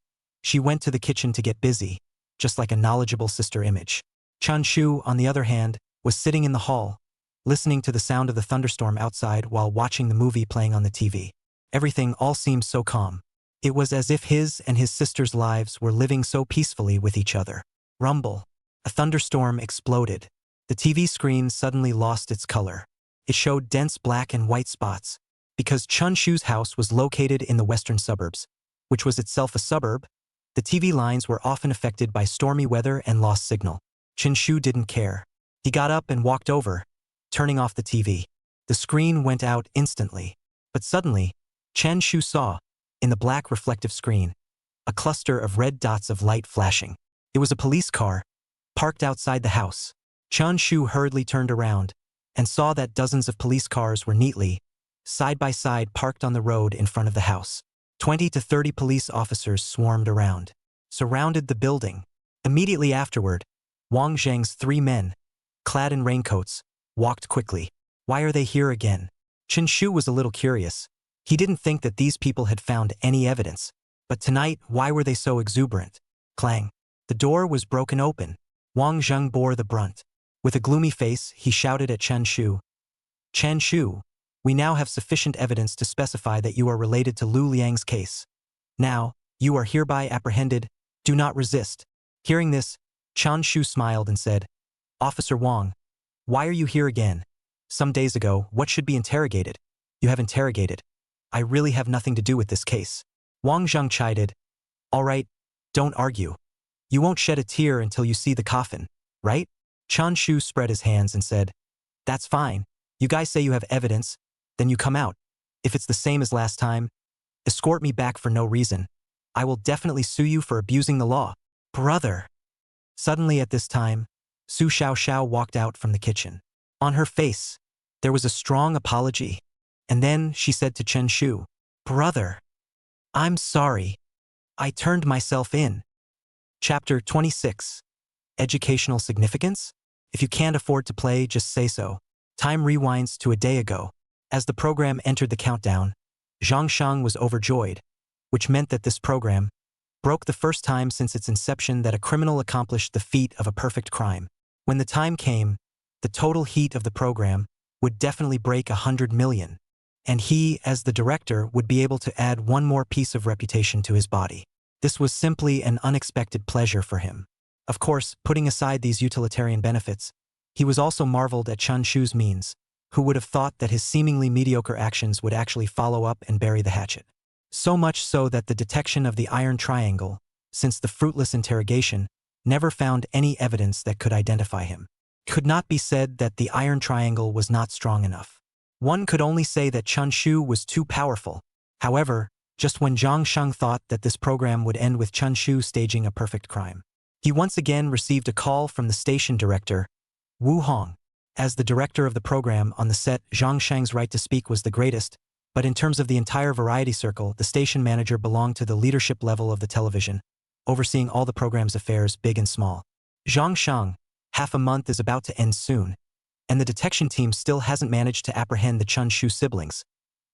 she went to the kitchen to get busy, just like a knowledgeable sister image. Chun Shu, on the other hand, was sitting in the hall, listening to the sound of the thunderstorm outside while watching the movie playing on the TV. Everything all seemed so calm. It was as if his and his sister's lives were living so peacefully with each other. Rumble. A thunderstorm exploded. The TV screen suddenly lost its color. It showed dense black and white spots. Because Chun Shu's house was located in the western suburbs, which was itself a suburb, the TV lines were often affected by stormy weather and lost signal. Chen Shu didn't care. He got up and walked over, turning off the TV. The screen went out instantly. But suddenly, Chen Shu saw, in the black reflective screen, a cluster of red dots of light flashing. It was a police car, parked outside the house. Chun Shu hurriedly turned around, and saw that dozens of police cars were neatly, side by side, parked on the road in front of the house. 20 to 30 police officers swarmed around, surrounded the building. Immediately afterward, Wang Zheng's 3 men, clad in raincoats, walked quickly. Why are they here again? Chen Shu was a little curious. He didn't think that these people had found any evidence. But tonight, why were they so exuberant? Clang. The door was broken open. Wang Zheng bore the brunt. With a gloomy face, he shouted at Chen Shu. Chen Shu, we now have sufficient evidence to specify that you are related to Lu Liang's case. Now, you are hereby apprehended. Do not resist. Hearing this, Chen Shu smiled and said, Officer Wang, why are you here again? Some days ago, what should be interrogated? You have interrogated. I really have nothing to do with this case. Wang Zheng chided. All right, don't argue. You won't shed a tear until you see the coffin, right? Chun Shu spread his hands and said, That's fine. You guys say you have evidence, then you come out. If it's the same as last time, escort me back for no reason. I will definitely sue you for abusing the law. Brother. Suddenly at this time, Su Xiaoxiao walked out from the kitchen. On her face, there was a strong apology. And then she said to Chen Shu, Brother, I'm sorry. I turned myself in. Chapter 26. Educational significance? If you can't afford to play, just say so. Time rewinds to a day ago. As the program entered the countdown, Zhang Shang was overjoyed, which meant that this program broke the first time since its inception that a criminal accomplished the feat of a perfect crime. When the time came, the total heat of the program would definitely break 100 million, and he, as the director, would be able to add one more piece of reputation to his body. This was simply an unexpected pleasure for him. Of course, putting aside these utilitarian benefits, he was also marveled at Chun Shu's means. Who would have thought that his seemingly mediocre actions would actually follow up and bury the hatchet? So much so that the detection of the iron triangle, since the fruitless interrogation, never found any evidence that could identify him. Could not be said that the iron triangle was not strong enough. One could only say that Chun Shu was too powerful. However, just when Zhang Sheng thought that this program would end with Chun Shu staging a perfect crime, he once again received a call from the station director, Wu Hong. As the director of the program on the set, Zhang Sheng's right to speak was the greatest, But in terms of the entire variety circle, the station manager belonged to the leadership level of the television, overseeing all the program's affairs, big and small. Zhang Shang, half a month is about to end soon, and the detection team still hasn't managed to apprehend the Chun Shu siblings.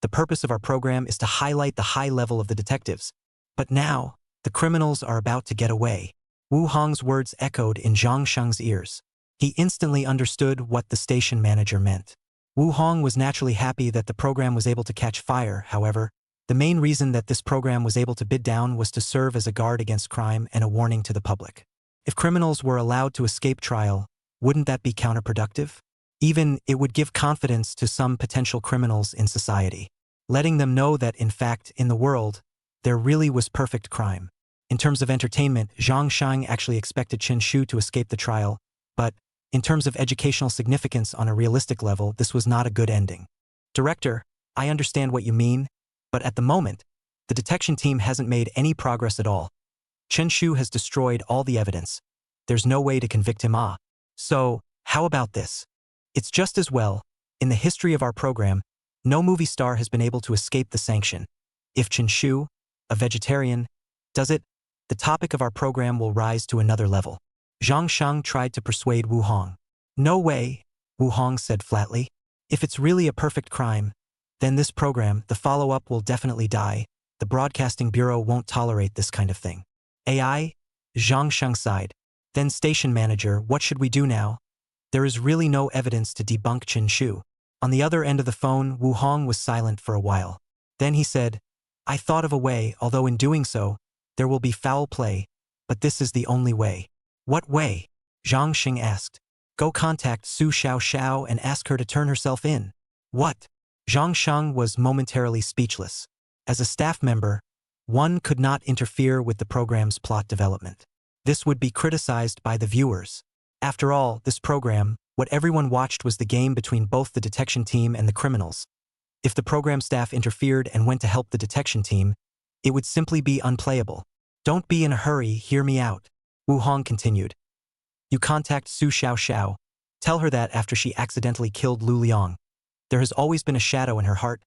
The purpose of our program is to highlight the high level of the detectives. But now, the criminals are about to get away. Wu Hong's words echoed in Zhang Shang's ears. He instantly understood what the station manager meant. Wu Hong was naturally happy that the program was able to catch fire. However, the main reason that this program was able to bid down was to serve as a guard against crime and a warning to the public. If criminals were allowed to escape trial, wouldn't that be counterproductive? Even, it would give confidence to some potential criminals in society, letting them know that, in fact, in the world, there really was perfect crime. In terms of entertainment, Zhang Shang actually expected Chen Shu to escape the trial, but, in terms of educational significance on a realistic level, this was not a good ending. Director, I understand what you mean, but at the moment, the detection team hasn't made any progress at all. Chen Shu has destroyed all the evidence. There's no way to convict him. So, how about this? It's just as well, in the history of our program, no movie star has been able to escape the sanction. If Chen Shu, a vegetarian, does it, the topic of our program will rise to another level. Zhang Shang tried to persuade Wu Hong. No way, Wu Hong said flatly. If it's really a perfect crime, then this program, the follow-up, will definitely die. The Broadcasting Bureau won't tolerate this kind of thing. AI? Zhang Shang sighed. Then station manager, what should we do now? There is really no evidence to debunk Chen Shu. On the other end of the phone, Wu Hong was silent for a while. Then he said, I thought of a way, although in doing so, there will be foul play, but this is the only way. What way? Zhang Xing asked. Go contact Su Xiaoxiao and ask her to turn herself in. What? Zhang Shang was momentarily speechless. As a staff member, one could not interfere with the program's plot development. This would be criticized by the viewers. After all, this program, what everyone watched was the game between both the detection team and the criminals. If the program staff interfered and went to help the detection team, it would simply be unplayable. Don't be in a hurry, hear me out. Wu Hong continued. You contact Su Xiaoxiao. Tell her that after she accidentally killed Lu Liang, there has always been a shadow in her heart,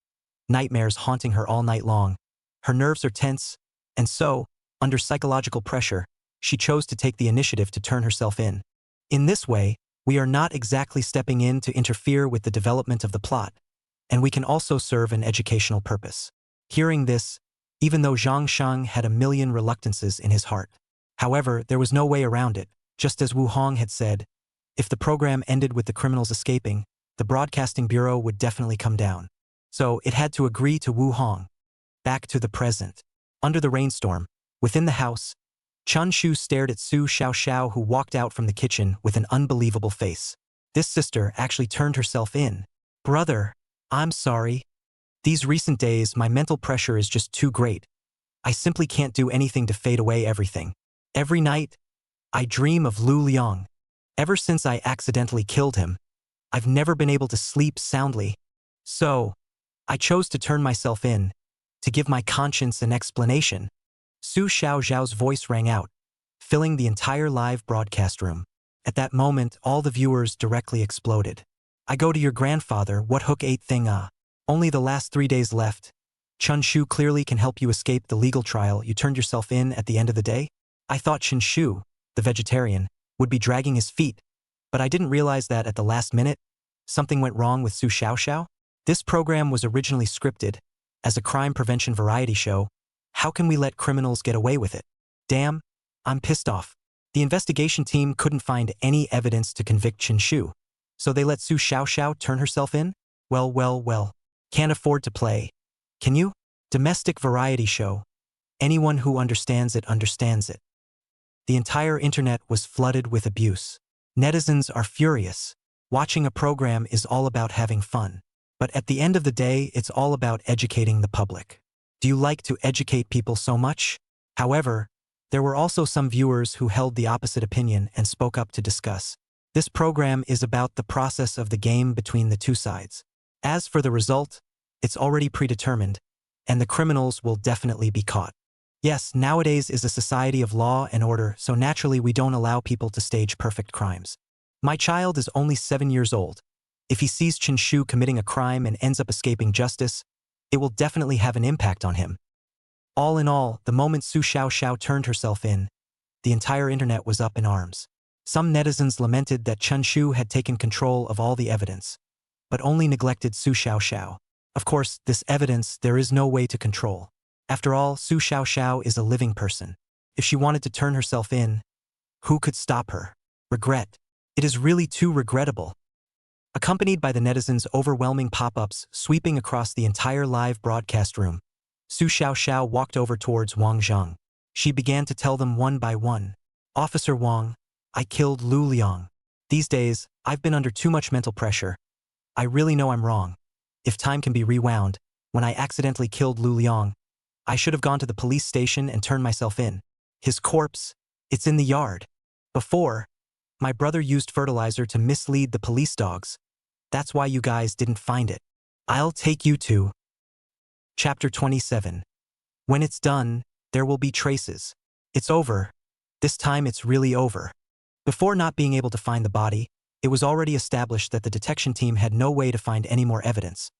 nightmares haunting her all night long. Her nerves are tense, and so, under psychological pressure, she chose to take the initiative to turn herself in. In this way, we are not exactly stepping in to interfere with the development of the plot, and we can also serve an educational purpose. Hearing this, even though Zhang Shang had a million reluctances in his heart. However, there was no way around it. Just as Wu Hong had said, if the program ended with the criminals escaping, the Broadcasting Bureau would definitely come down. So it had to agree to Wu Hong. Back to the present. Under the rainstorm, within the house, Chun Shu stared at Su Xiaoxiao, who walked out from the kitchen with an unbelievable face. This sister actually turned herself in. Brother, I'm sorry. These recent days, my mental pressure is just too great. I simply can't do anything to fade away everything. Every night, I dream of Lu Liang. Ever since I accidentally killed him, I've never been able to sleep soundly. So, I chose to turn myself in, to give my conscience an explanation. Su Xiaoxiao's voice rang out, filling the entire live broadcast room. At that moment, all the viewers directly exploded. I go to your grandfather, what hook 8 thing Only the last 3 days left. Chun Shu clearly can help you escape the legal trial you turned yourself in at the end of the day. I thought Chen Shu, the vegetarian, would be dragging his feet, but I didn't realize that at the last minute, something went wrong with Su Xiaoxiao. This program was originally scripted as a crime prevention variety show. How can we let criminals get away with it? Damn, I'm pissed off. The investigation team couldn't find any evidence to convict Chen Shu, so they let Su Xiaoxiao turn herself in? Well. Can't afford to play. Can you? Domestic variety show. Anyone who understands it understands it. The entire internet was flooded with abuse. Netizens are furious. Watching a program is all about having fun. But at the end of the day, it's all about educating the public. Do you like to educate people so much? However, there were also some viewers who held the opposite opinion and spoke up to discuss. This program is about the process of the game between the two sides. As for the result, it's already predetermined, and the criminals will definitely be caught. Yes, nowadays is a society of law and order, so naturally we don't allow people to stage perfect crimes. My child is only 7 years old. If he sees Chen Shu committing a crime and ends up escaping justice, it will definitely have an impact on him. All in all, the moment Su Xiaoxiao turned herself in, the entire internet was up in arms. Some netizens lamented that Chun Shu had taken control of all the evidence, but only neglected Su Xiaoxiao. Of course, this evidence there is no way to control. After all, Su Xiaoxiao is a living person. If she wanted to turn herself in, who could stop her? Regret. It is really too regrettable. Accompanied by the netizens' overwhelming pop-ups sweeping across the entire live broadcast room, Su Xiaoxiao walked over towards Wang Zhang. She began to tell them one by one. Officer Wang, I killed Lu Liang. These days, I've been under too much mental pressure. I really know I'm wrong. If time can be rewound, when I accidentally killed Lu Liang, I should have gone to the police station and turned myself in. His corpse, it's in the yard. Before, my brother used fertilizer to mislead the police dogs. That's why you guys didn't find it. I'll take you to Chapter 27. When it's done, there will be traces. It's over. This time it's really over. Before not being able to find the body, it was already established that the detection team had no way to find any more evidence.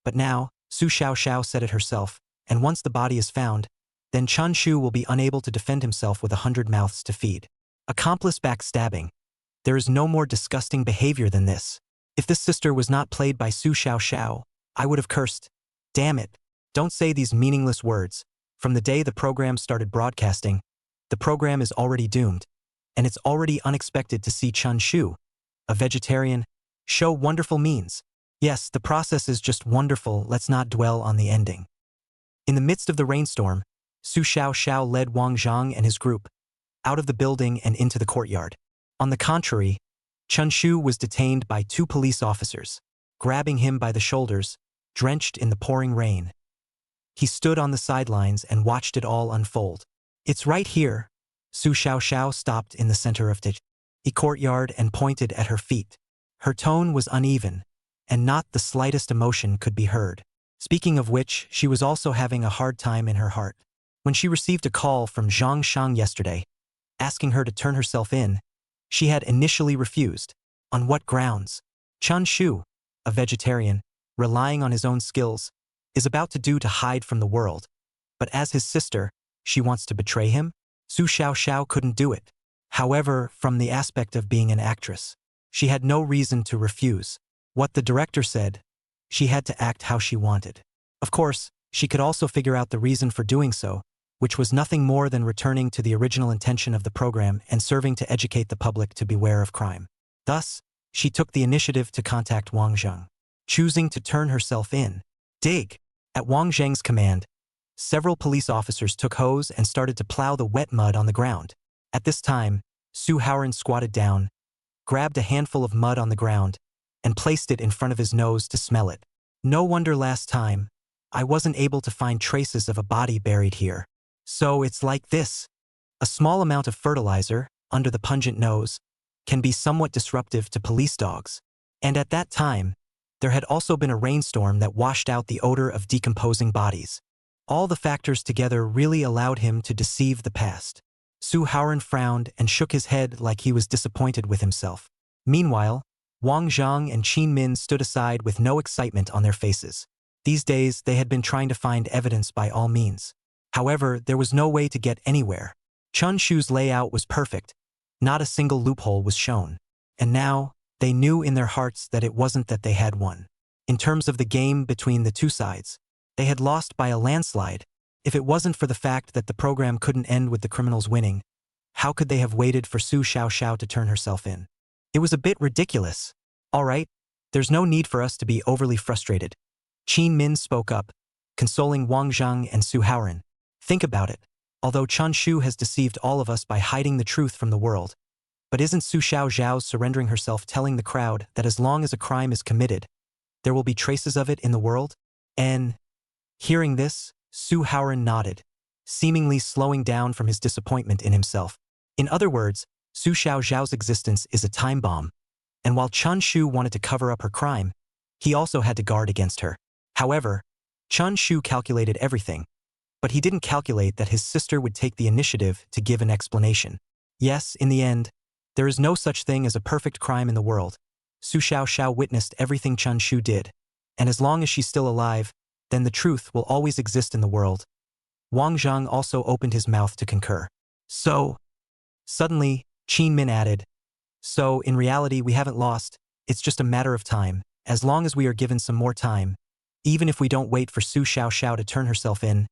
But now, Su Xiaoxiao said it herself, and once the body is found, then Chun Shu will be unable to defend himself with 100 mouths to feed. Accomplice backstabbing. There is no more disgusting behavior than this. If this sister was not played by Su Xiaoxiao, I would have cursed. Damn it. Don't say these meaningless words. From the day the program started broadcasting, the program is already doomed. And it's already unexpected to see Chun Shu, a vegetarian, show wonderful means. Yes, the process is just wonderful, let's not dwell on the ending. In the midst of the rainstorm, Su Xiaoxiao led Wang Zhang and his group out of the building and into the courtyard. On the contrary, Chun Shu was detained by 2 police officers, grabbing him by the shoulders, drenched in the pouring rain. He stood on the sidelines and watched it all unfold. It's right here. Su Xiaoxiao stopped in the center of the courtyard and pointed at her feet. Her tone was uneven, and not the slightest emotion could be heard. Speaking of which, she was also having a hard time in her heart. When she received a call from Zhang Shang yesterday, asking her to turn herself in, she had initially refused. On what grounds? Chun Shu, a vegetarian, relying on his own skills, is about to do to hide from the world. But as his sister, she wants to betray him? Su Xiaoxiao couldn't do it. However, from the aspect of being an actress, she had no reason to refuse. What the director said, she had to act how she wanted. Of course, she could also figure out the reason for doing so, which was nothing more than returning to the original intention of the program and serving to educate the public to beware of crime. Thus, she took the initiative to contact Wang Zhang, choosing to turn herself in. Dig! At Wang Zhang's command, several police officers took hose and started to plow the wet mud on the ground. At this time, Suharan squatted down, grabbed a handful of mud on the ground, and placed it in front of his nose to smell it. No wonder last time, I wasn't able to find traces of a body buried here. So it's like this. A small amount of fertilizer, under the pungent nose, can be somewhat disruptive to police dogs. And at that time, there had also been a rainstorm that washed out the odor of decomposing bodies. All the factors together really allowed him to deceive the past. Suharan frowned and shook his head like he was disappointed with himself. Meanwhile, Wang Zhang and Qin Min stood aside with no excitement on their faces. These days, they had been trying to find evidence by all means. However, there was no way to get anywhere. Chun Shu's layout was perfect. Not a single loophole was shown. And now, they knew in their hearts that it wasn't that they had won. In terms of the game between the two sides, they had lost by a landslide. If it wasn't for the fact that the program couldn't end with the criminals winning, how could they have waited for Su Xiaoxiao to turn herself in? It was a bit ridiculous. All right, there's no need for us to be overly frustrated. Qin Min spoke up, consoling Wang Zhang and Suharan. Think about it. Although Chun Shu has deceived all of us by hiding the truth from the world, but isn't Su Xiaoxiao surrendering herself telling the crowd that as long as a crime is committed, there will be traces of it in the world? And hearing this, Suharan nodded, seemingly slowing down from his disappointment in himself. In other words, Su Xiaoxiao's existence is a time bomb, and while Chun Shu wanted to cover up her crime, he also had to guard against her. However, Chun Shu calculated everything, but he didn't calculate that his sister would take the initiative to give an explanation. Yes, in the end, there is no such thing as a perfect crime in the world. Su Xiaoxiao witnessed everything Chun Shu did, and as long as she's still alive, then the truth will always exist in the world. Wang Zhang also opened his mouth to concur. So, suddenly, Qin Min added, so in reality we haven't lost, it's just a matter of time, as long as we are given some more time. Even if we don't wait for Su Xiaoxiao to turn herself in,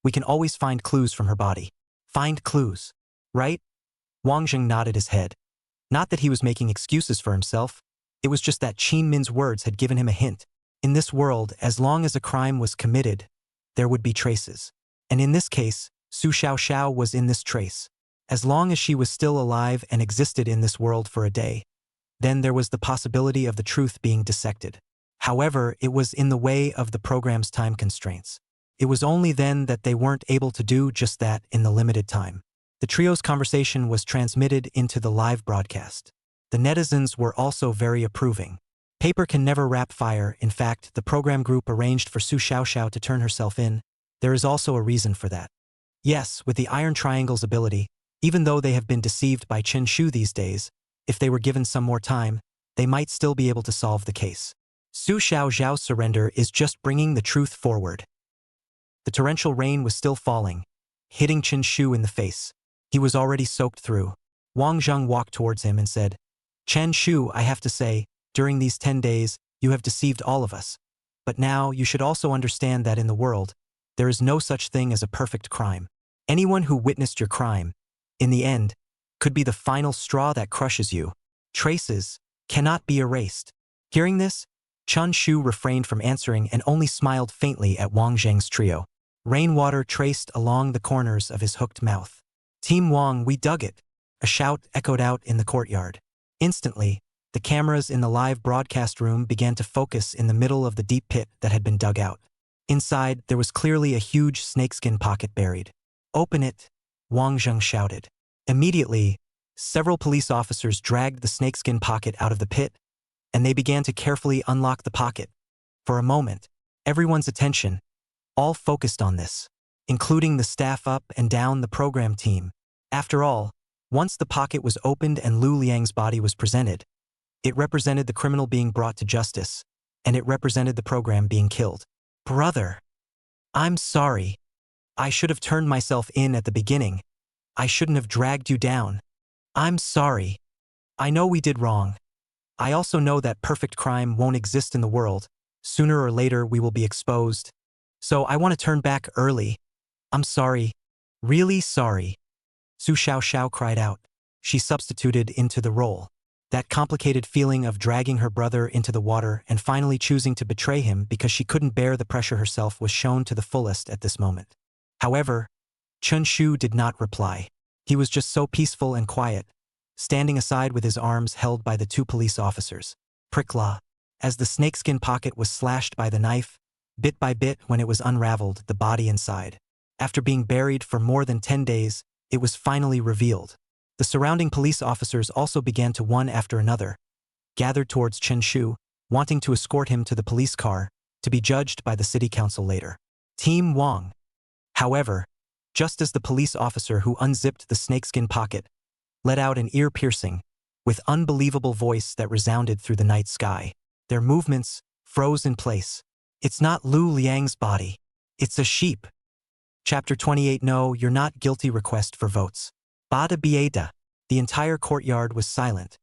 we can always find clues from her body. Find clues, right? Wang Zhang nodded his head. Not that he was making excuses for himself, it was just that Qin Min's words had given him a hint. In this world, as long as a crime was committed, there would be traces. And in this case, Su Xiaoxiao was in this trace. As long as she was still alive and existed in this world for a day, then there was the possibility of the truth being dissected. However, it was in the way of the program's time constraints. It was only then that they weren't able to do just that in the limited time. The trio's conversation was transmitted into the live broadcast. The netizens were also very approving. Paper can never wrap fire. In fact, the program group arranged for Su Xiaoxiao to turn herself in. There is also a reason for that. Yes, with the Iron Triangle's ability, even though they have been deceived by Chen Shu these days, if they were given some more time, they might still be able to solve the case. Su Xiaoxiao's surrender is just bringing the truth forward. The torrential rain was still falling, hitting Chen Shu in the face. He was already soaked through. Wang Zhang walked towards him and said, Chen Shu, I have to say, during these 10 days, you have deceived all of us. But now, you should also understand that in the world, there is no such thing as a perfect crime. Anyone who witnessed your crime, in the end, could be the final straw that crushes you. Traces cannot be erased. Hearing this, Chun Shu refrained from answering and only smiled faintly at Wang Zhang's trio. Rainwater traced along the corners of his hooked mouth. Team Wang, we dug it! A shout echoed out in the courtyard. Instantly, the cameras in the live broadcast room began to focus in the middle of the deep pit that had been dug out. Inside, there was clearly a huge snakeskin pocket buried. Open it, Wang Zhang shouted. Immediately, several police officers dragged the snakeskin pocket out of the pit, and they began to carefully unlock the pocket. For a moment, everyone's attention, all focused on this, including the staff up and down the program team. After all, once the pocket was opened and Lu Liang's body was presented, it represented the criminal being brought to justice, and it represented the program being killed. Brother, I'm sorry. I should have turned myself in at the beginning. I shouldn't have dragged you down. I'm sorry. I know we did wrong. I also know that perfect crime won't exist in the world. Sooner or later we will be exposed. So I want to turn back early. I'm sorry. Really sorry. Su Xiaoxiao cried out. She substituted into the role. That complicated feeling of dragging her brother into the water and finally choosing to betray him because she couldn't bear the pressure herself was shown to the fullest at this moment. However, Chun Shu did not reply. He was just so peaceful and quiet, standing aside with his arms held by the two police officers. Prickla. As the snakeskin pocket was slashed by the knife, bit by bit when it was unraveled, the body inside. After being buried for more than 10 days, it was finally revealed. The surrounding police officers also began to one after another, gathered towards Chen Shu, wanting to escort him to the police car, to be judged by the city council later. Team Wang. However, just as the police officer who unzipped the snakeskin pocket let out an ear-piercing, with unbelievable voice that resounded through the night sky, their movements froze in place. It's not Lu Liang's body. It's a sheep. Chapter 28. No, you're not guilty. Request for votes. Bada Bieda. The entire courtyard was silent,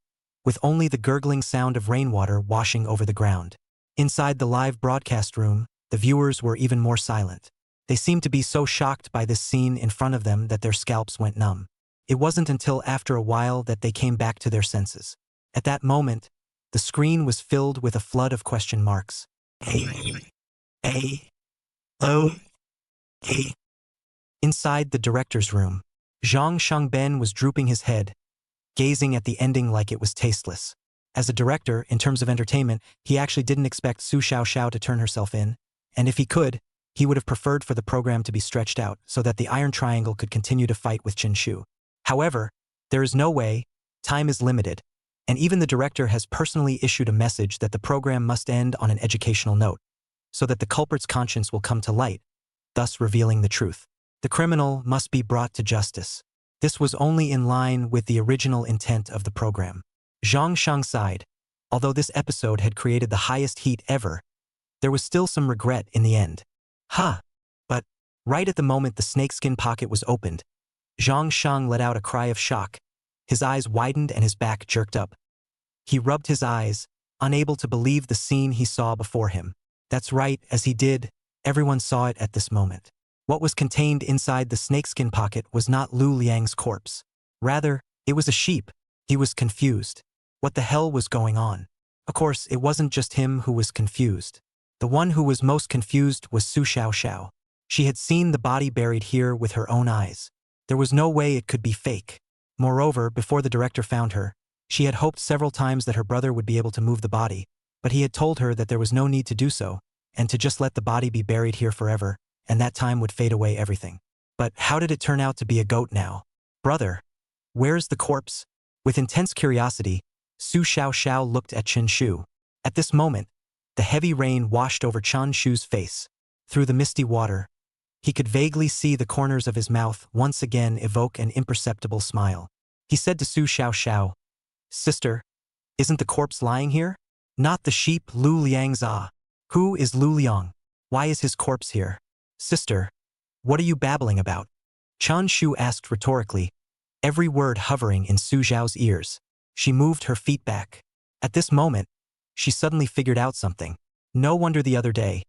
with only the gurgling sound of rainwater washing over the ground. Inside the live broadcast room, the viewers were even more silent. They seemed to be so shocked by this scene in front of them that their scalps went numb. It wasn't until after a while that they came back to their senses. At that moment, the screen was filled with a flood of question marks. Inside the director's room, Zhang Shangben was drooping his head, gazing at the ending like it was tasteless. As a director, in terms of entertainment, he actually didn't expect Su Xiaoxiao to turn herself in, and if he could, he would have preferred for the program to be stretched out so that the Iron Triangle could continue to fight with Chen Shu. However, there is no way, time is limited, and even the director has personally issued a message that the program must end on an educational note, so that the culprit's conscience will come to light, thus revealing the truth. The criminal must be brought to justice. This was only in line with the original intent of the program. Zhang Shang sighed. Although this episode had created the highest heat ever, there was still some regret in the end. Ha! But, right at the moment the snakeskin pocket was opened, Zhang Shang let out a cry of shock. His eyes widened and his back jerked up. He rubbed his eyes, unable to believe the scene he saw before him. That's right, as he did, everyone saw it at this moment. What was contained inside the snakeskin pocket was not Lu Liang's corpse. Rather, it was a sheep. He was confused. What the hell was going on? Of course, it wasn't just him who was confused. The one who was most confused was Su Xiaoxiao. She had seen the body buried here with her own eyes. There was no way it could be fake. Moreover, before the director found her, she had hoped several times that her brother would be able to move the body, but he had told her that there was no need to do so, and to just let the body be buried here forever, and that time would fade away everything. But how did it turn out to be a goat now? Brother, where's the corpse? With intense curiosity, Su Xiaoxiao looked at Chen Shu. At this moment, the heavy rain washed over Chun Shu's face. Through the misty water, he could vaguely see the corners of his mouth once again evoke an imperceptible smile. He said to Su Xiaoxiao, "Sister, isn't the corpse lying here? Not the sheep Lu Liang's ah. Who is Lu Liang? Why is his corpse here? Sister, what are you babbling about?" Chun Shu asked rhetorically, every word hovering in Su Xiao's ears. She moved her feet back. At this moment, she suddenly figured out something. No wonder the other day,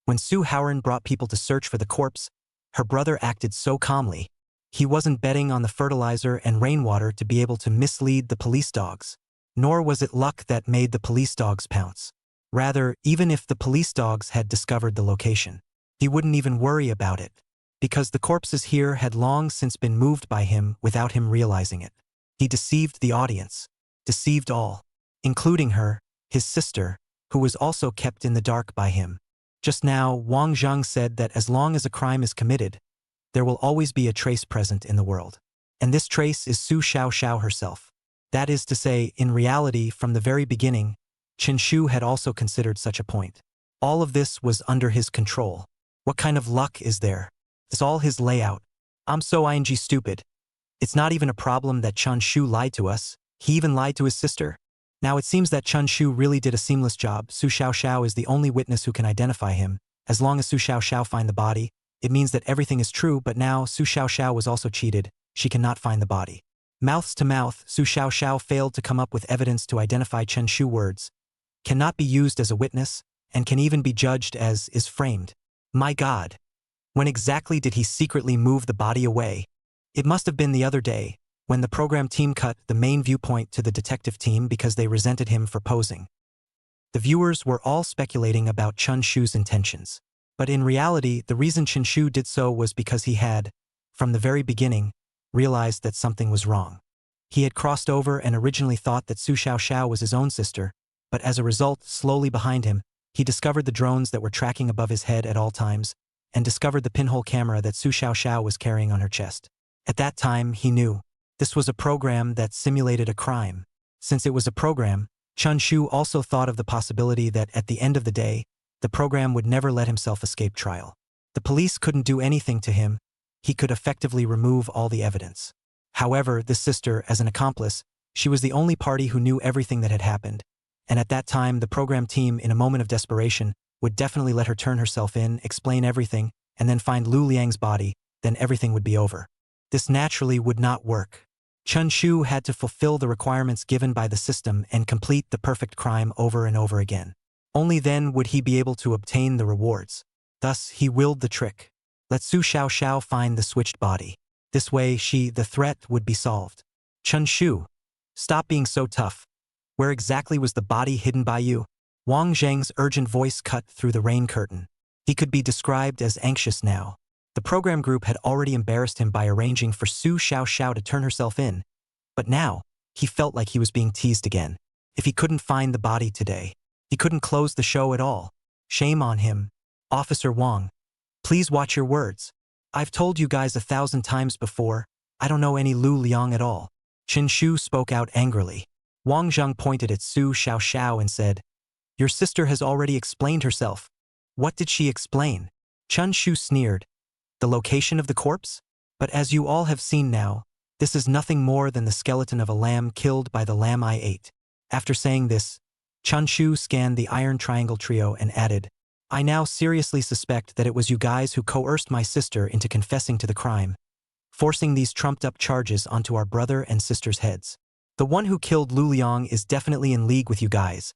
when Suharan brought people to search for the corpse, her brother acted so calmly. He wasn't betting on the fertilizer and rainwater to be able to mislead the police dogs. Nor was it luck that made the police dogs pounce. Rather, even if the police dogs had discovered the location, he wouldn't even worry about it, because the corpses here had long since been moved by him without him realizing it. He deceived the audience, deceived all, including her, his sister, who was also kept in the dark by him. Just now, Wang Zhang said that as long as a crime is committed, there will always be a trace present in the world. And this trace is Su Xiaoxiao herself. That is to say, in reality, from the very beginning, Chen Shu had also considered such a point. All of this was under his control. What kind of luck is there? It's all his layout. I'm so stupid. It's not even a problem that Chun Shu lied to us. He even lied to his sister. Now it seems that Chun Shu really did a seamless job. Su Xiaoxiao is the only witness who can identify him. As long as Su Xiaoxiao find the body, it means that everything is true, but now Su Xiaoxiao was also cheated. She cannot find the body. Mouths to mouth, Su Xiaoxiao failed to come up with evidence to identify Chen Shu words, cannot be used as a witness, and can even be judged as is framed. My God! When exactly did he secretly move the body away? It must have been the other day, when the program team cut the main viewpoint to the detective team because they resented him for posing. The viewers were all speculating about Chun Shu's intentions. But in reality, the reason Chen Shu did so was because he had, from the very beginning, realized that something was wrong. He had crossed over and originally thought that Su Xiaoxiao was his own sister, but as a result, slowly behind him, he discovered the drones that were tracking above his head at all times, and discovered the pinhole camera that Su Xiaoxiao was carrying on her chest. At that time, he knew. This was a program that simulated a crime. Since it was a program, Chun Shu also thought of the possibility that at the end of the day, the program would never let himself escape trial. The police couldn't do anything to him. He could effectively remove all the evidence. However, the sister, as an accomplice, she was the only party who knew everything that had happened, and at that time the program team, in a moment of desperation, would definitely let her turn herself in, explain everything, and then find Lu Liang's body, then everything would be over. This naturally would not work. Chun Shu had to fulfill the requirements given by the system and complete the perfect crime over and over again. Only then would he be able to obtain the rewards. Thus, he willed the trick. Let Su Xiaoxiao find the switched body. This way, the threat would be solved. Chun Shu, stop being so tough. Where exactly was the body hidden by you? Wang Zhang's urgent voice cut through the rain curtain. He could be described as anxious now. The program group had already embarrassed him by arranging for Su Xiaoxiao to turn herself in. But now, he felt like he was being teased again. If he couldn't find the body today, he couldn't close the show at all. Shame on him. Officer Wang, please watch your words. I've told you guys 1,000 times before, I don't know any Lu Liang at all. Chen Shu spoke out angrily. Wang Zhang pointed at Su Xiaoxiao and said, your sister has already explained herself. What did she explain? Chun Shu sneered. The location of the corpse? But as you all have seen now, this is nothing more than the skeleton of a lamb killed by the lamb I ate. After saying this, Chun Shu scanned the iron triangle trio and added, I now seriously suspect that it was you guys who coerced my sister into confessing to the crime, forcing these trumped-up charges onto our brother and sister's heads. The one who killed Lu Liang is definitely in league with you guys,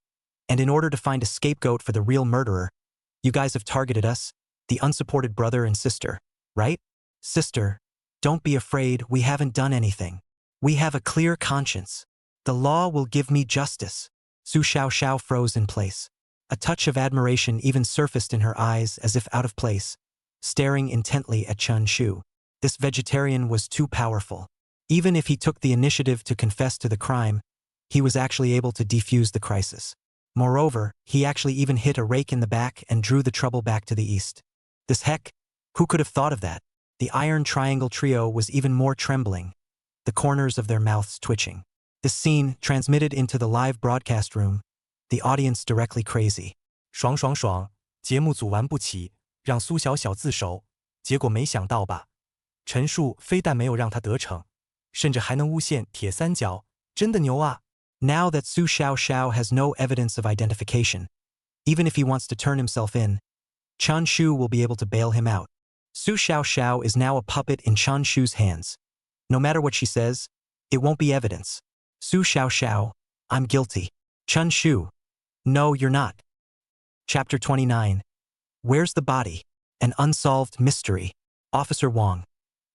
and in order to find a scapegoat for the real murderer, you guys have targeted us, the unsupported brother and sister, right? Sister, don't be afraid, we haven't done anything. We have a clear conscience. The law will give me justice. Su Xiaoxiao froze in place. A touch of admiration even surfaced in her eyes as if out of place, staring intently at Chun Shu. This vegetarian was too powerful. Even if he took the initiative to confess to the crime, he was actually able to defuse the crisis. Moreover, he actually even hit a rake in the back and drew the trouble back to the east. This heck? Who could have thought of that? The Iron Triangle trio was even more trembling, the corners of their mouths twitching. This scene, transmitted into the live broadcast room, the audience directly crazy. 爽爽爽，节目组玩不起，让苏小小自首，结果没想到吧？陈述非但没有让他得逞，甚至还能诬陷铁三角，真的牛啊！ Now that Su Xiaoxiao has no evidence of identification, even if he wants to turn himself in, Chun Shu will be able to bail him out. Su Xiaoxiao is now a puppet in Chun Shu's hands. No matter what she says, it won't be evidence. Su Xiaoxiao, I'm guilty. Chun Shu, no, you're not. Chapter 29. Where's the body? An unsolved mystery. Officer Wang,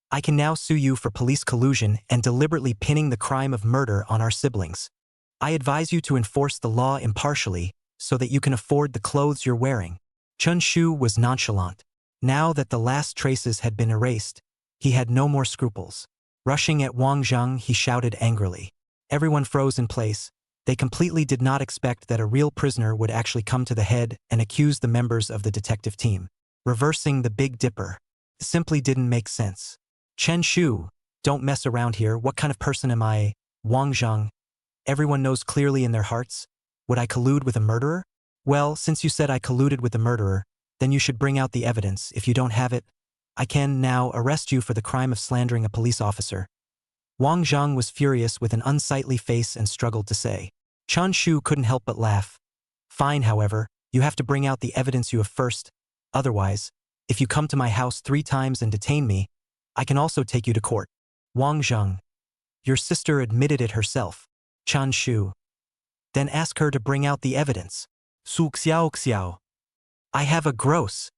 I can now sue you for police collusion and deliberately pinning the crime of murder on our siblings. I advise you to enforce the law impartially so that you can afford the clothes you're wearing. Chun Shu was nonchalant. Now that the last traces had been erased, he had no more scruples. Rushing at Wang Zheng, he shouted angrily. Everyone froze in place. They completely did not expect that a real prisoner would actually come to the head and accuse the members of the detective team. Reversing the Big Dipper. Simply didn't make sense. Chen Shu, don't mess around here, what kind of person am I? Wang Zheng. Everyone knows clearly in their hearts. Would I collude with a murderer? Well, since you said I colluded with the murderer, then you should bring out the evidence. If you don't have it, I can now arrest you for the crime of slandering a police officer. Wang Zheng was furious with an unsightly face and struggled to say. Chun Shu couldn't help but laugh. Fine, however, you have to bring out the evidence you have first. Otherwise, if you come to my house 3 times and detain me, I can also take you to court. Wang Zheng. Your sister admitted it herself. Chun Shu. Then ask her to bring out the evidence. Su Xiaoxiao. I have a gross.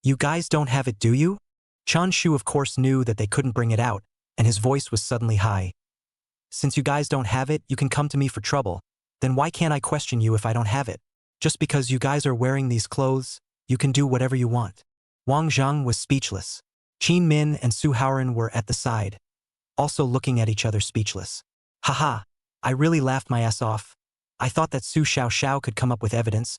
You guys don't have it, do you? Chun Shu of course knew that they couldn't bring it out, and his voice was suddenly high. Since you guys don't have it, you can come to me for trouble. Then why can't I question you if I don't have it? Just because you guys are wearing these clothes, you can do whatever you want. Wang Zheng was speechless. Qin Min and Suharan were at the side, also looking at each other speechless. Haha, I really laughed my ass off. I thought that Su Xiaoxiao could come up with evidence,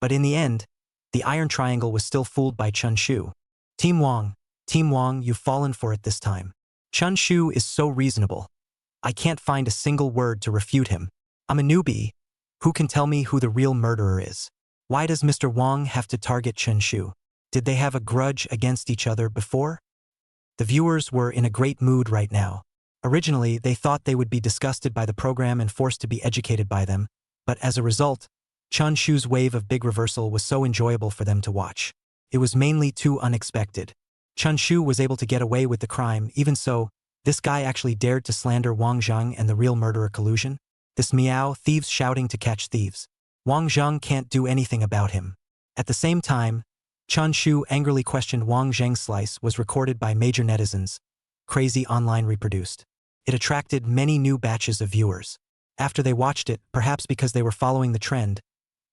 but in the end, the Iron Triangle was still fooled by Chun Shu. Team Wang, you've fallen for it this time. Chun Shu is so reasonable. I can't find a single word to refute him. I'm a newbie. Who can tell me who the real murderer is? Why does Mr. Wang have to target Chen Shu? Did they have a grudge against each other before? The viewers were in a great mood right now. Originally, they thought they would be disgusted by the program and forced to be educated by them, but as a result, Chun Shu's wave of big reversal was so enjoyable for them to watch. It was mainly too unexpected. Chun Shu was able to get away with the crime. Even so, this guy actually dared to slander Wang Zheng and the real murderer collusion? This meow, thieves shouting to catch thieves. Wang Zheng can't do anything about him. At the same time, Chun Shu angrily questioned Wang Zheng's slice was recorded by major netizens. Crazy online reproduced. It attracted many new batches of viewers. After they watched it, perhaps because they were following the trend,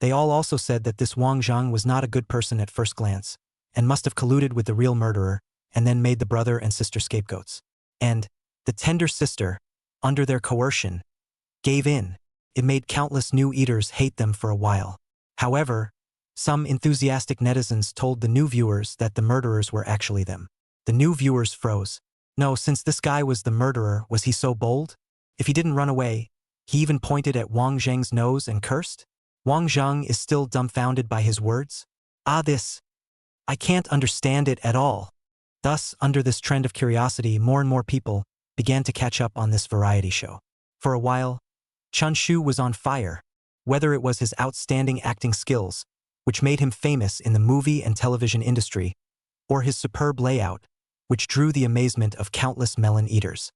they all also said that this Wang Zheng was not a good person at first glance, and must have colluded with the real murderer, and then made the brother and sister scapegoats. And the tender sister, under their coercion, gave in. It made countless new eaters hate them for a while. However, some enthusiastic netizens told the new viewers that the murderers were actually them. The new viewers froze. No, since this guy was the murderer, was he so bold? If he didn't run away, he even pointed at Wang Zheng's nose and cursed? Wang Zheng is still dumbfounded by his words. I can't understand it at all. Thus, under this trend of curiosity, more and more people began to catch up on this variety show. For a while, Chun Shu was on fire. Whether it was his outstanding acting skills, which made him famous in the movie and television industry, or his superb layout, which drew the amazement of countless melon eaters.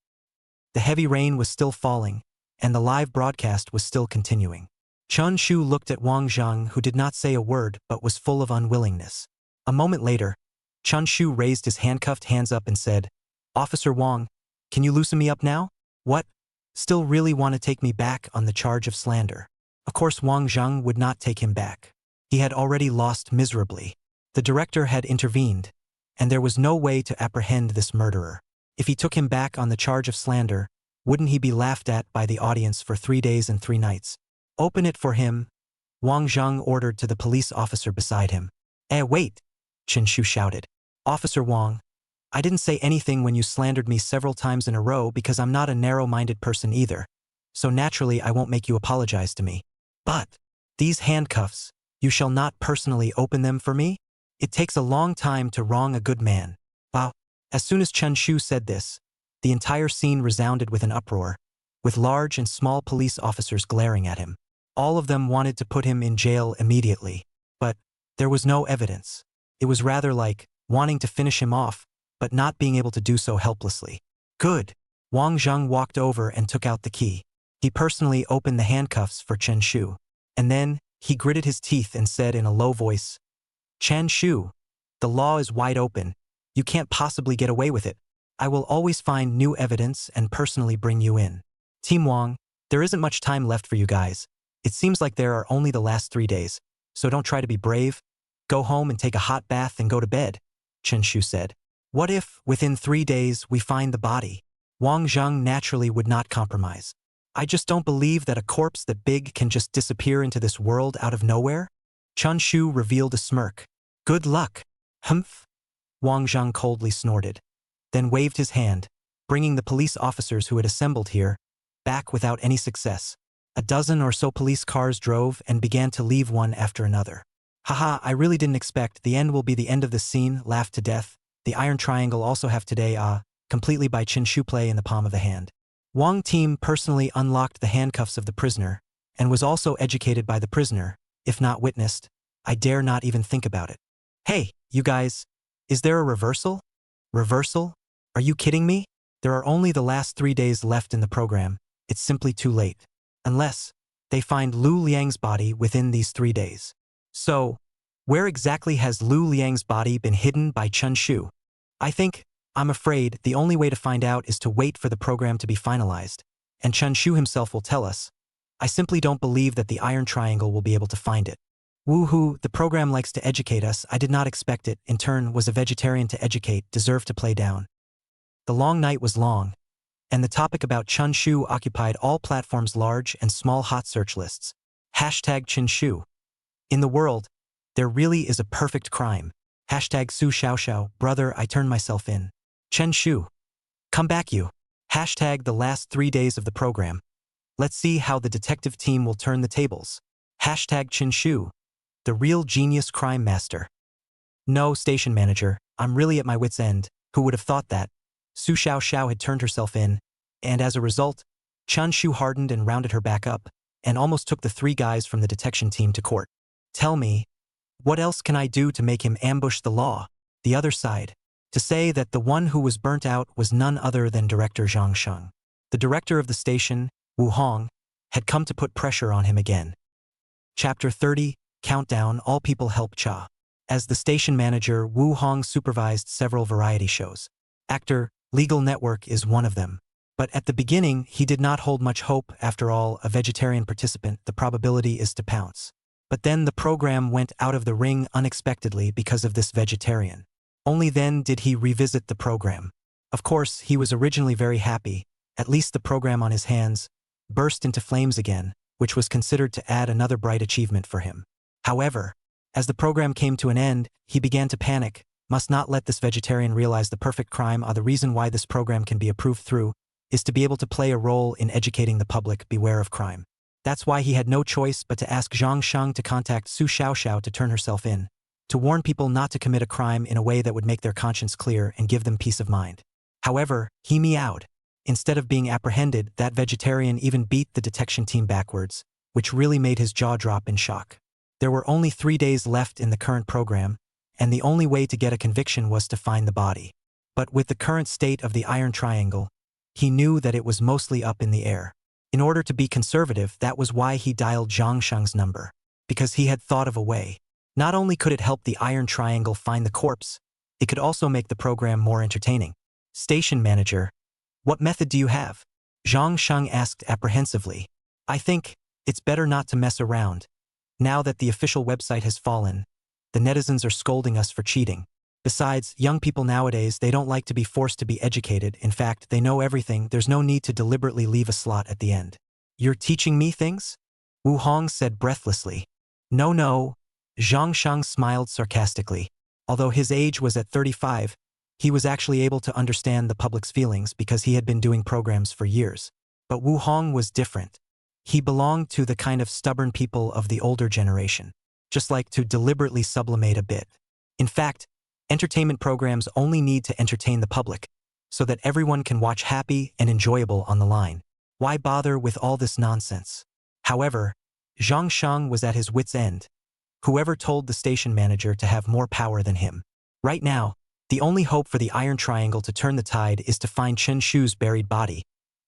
The heavy rain was still falling, and the live broadcast was still continuing. Chun Shu looked at Wang Zhang, who did not say a word but was full of unwillingness. A moment later, Chun Shu raised his handcuffed hands up and said, "Officer Wang, can you loosen me up now? What? Still really want to take me back on the charge of slander?" Of course Wang Zhang would not take him back. He had already lost miserably. The director had intervened, and there was no way to apprehend this murderer. If he took him back on the charge of slander, wouldn't he be laughed at by the audience for 3 days and 3 nights? "Open it for him," Wang Zhang ordered to the police officer beside him. Wait," Chen Shu shouted. "Officer Wang, I didn't say anything when you slandered me several times in a row because I'm not a narrow-minded person either, so naturally I won't make you apologize to me. But these handcuffs, you shall not personally open them for me? It takes a long time to wrong a good man." Wow. As soon as Chen Shu said this, the entire scene resounded with an uproar, with large and small police officers glaring at him. All of them wanted to put him in jail immediately, but there was no evidence. It was rather like wanting to finish him off, but not being able to do so helplessly. "Good." Wang Zhang walked over and took out the key. He personally opened the handcuffs for Chen Shu, and then he gritted his teeth and said in a low voice, "Chen Shu, the law is wide open. You can't possibly get away with it. I will always find new evidence and personally bring you in. Team Wang, there isn't much time left for you guys. It seems like there are only the last 3 days, so don't try to be brave. Go home and take a hot bath and go to bed," Chen Shu said. "What if, within 3 days, we find the body?" Wang Zhang naturally would not compromise. "I just don't believe that a corpse that big can just disappear into this world out of nowhere." Chun Shu revealed a smirk. "Good luck." "Humph," Wang Zhang coldly snorted, then waved his hand, bringing the police officers who had assembled here back without any success. A dozen or so police cars drove and began to leave one after another. "Haha, I really didn't expect the end will be the end of this scene," laughed to death. "The Iron Triangle also have today, completely by Chen Shu play in the palm of the hand." Wang team personally unlocked the handcuffs of the prisoner, and was also educated by the prisoner, if not witnessed. I dare not even think about it. "Hey, you guys, is there a reversal?" "Reversal? Are you kidding me? There are only the last 3 days left in the program. It's simply too late. Unless they find Lu Liang's body within these 3 days. So, where exactly has Lu Liang's body been hidden by Chun Shu? I'm afraid the only way to find out is to wait for the program to be finalized, and Chun Shu himself will tell us. I simply don't believe that the Iron Triangle will be able to find it." "Woohoo, the program likes to educate us. I did not expect it. In turn, was a vegetarian to educate, deserved to play down." The long night was long, and the topic about Chun Shu occupied all platforms' large and small hot search lists. #Chun Shu. In the world, there really is a perfect crime. #Su Xiaoxiao, brother, I turned myself in. Chen Shu. Come back you. #The last 3 days of the program. Let's see how the detective team will turn the tables. #Chun Shu. The real genius crime master. No, station manager, I'm really at my wit's end. Who would have thought that? Su Xiaoxiao had turned herself in, and as a result, Chun Shu hardened and rounded her back up, and almost took the 3 guys from the detection team to court. Tell me, what else can I do to make him ambush the law? The other side. To say that the one who was burnt out was none other than Director Zhang Sheng. The director of the station, Wu Hong, had come to put pressure on him again. Chapter 30, Countdown, All People Help Cha. As the station manager, Wu Hong supervised several variety shows. Actor, Legal Network is one of them. But at the beginning, he did not hold much hope. After all, a vegetarian participant, the probability is to pounce. But then the program went out of the ring unexpectedly because of this vegetarian. Only then did he revisit the program. Of course, he was originally very happy. At least the program on his hands burst into flames again, which was considered to add another bright achievement for him. However, as the program came to an end, he began to panic. Must not let this vegetarian realize the perfect crime. The reason why this program can be approved through is to be able to play a role in educating the public. Beware of crime. That's why he had no choice but to ask Zhang Sheng to contact Su Xiaoxiao to turn herself in, to warn people not to commit a crime in a way that would make their conscience clear and give them peace of mind. However, he meowed. Instead of being apprehended, that vegetarian even beat the detection team backwards, which really made his jaw drop in shock. There were only 3 days left in the current program, and the only way to get a conviction was to find the body. But with the current state of the Iron Triangle, he knew that it was mostly up in the air. In order to be conservative, that was why he dialed Zhang Sheng's number, because he had thought of a way. Not only could it help the Iron Triangle find the corpse, it could also make the program more entertaining. Station manager, what method do you have? Zhang Sheng asked apprehensively. I think it's better not to mess around. Now that the official website has fallen, the netizens are scolding us for cheating. Besides, young people nowadays, they don't like to be forced to be educated. In fact, they know everything. There's no need to deliberately leave a slot at the end. You're teaching me things? Wu Hong said breathlessly. No. Zhang Sheng smiled sarcastically. Although his age was at 35, he was actually able to understand the public's feelings because he had been doing programs for years. But Wu Hong was different. He belonged to the kind of stubborn people of the older generation, just like to deliberately sublimate a bit. In fact, entertainment programs only need to entertain the public, so that everyone can watch happy and enjoyable on the line. Why bother with all this nonsense? However, Zhang Sheng was at his wit's end. Whoever told the station manager to have more power than him? Right now, the only hope for the Iron Triangle to turn the tide is to find Chen Shu's buried body.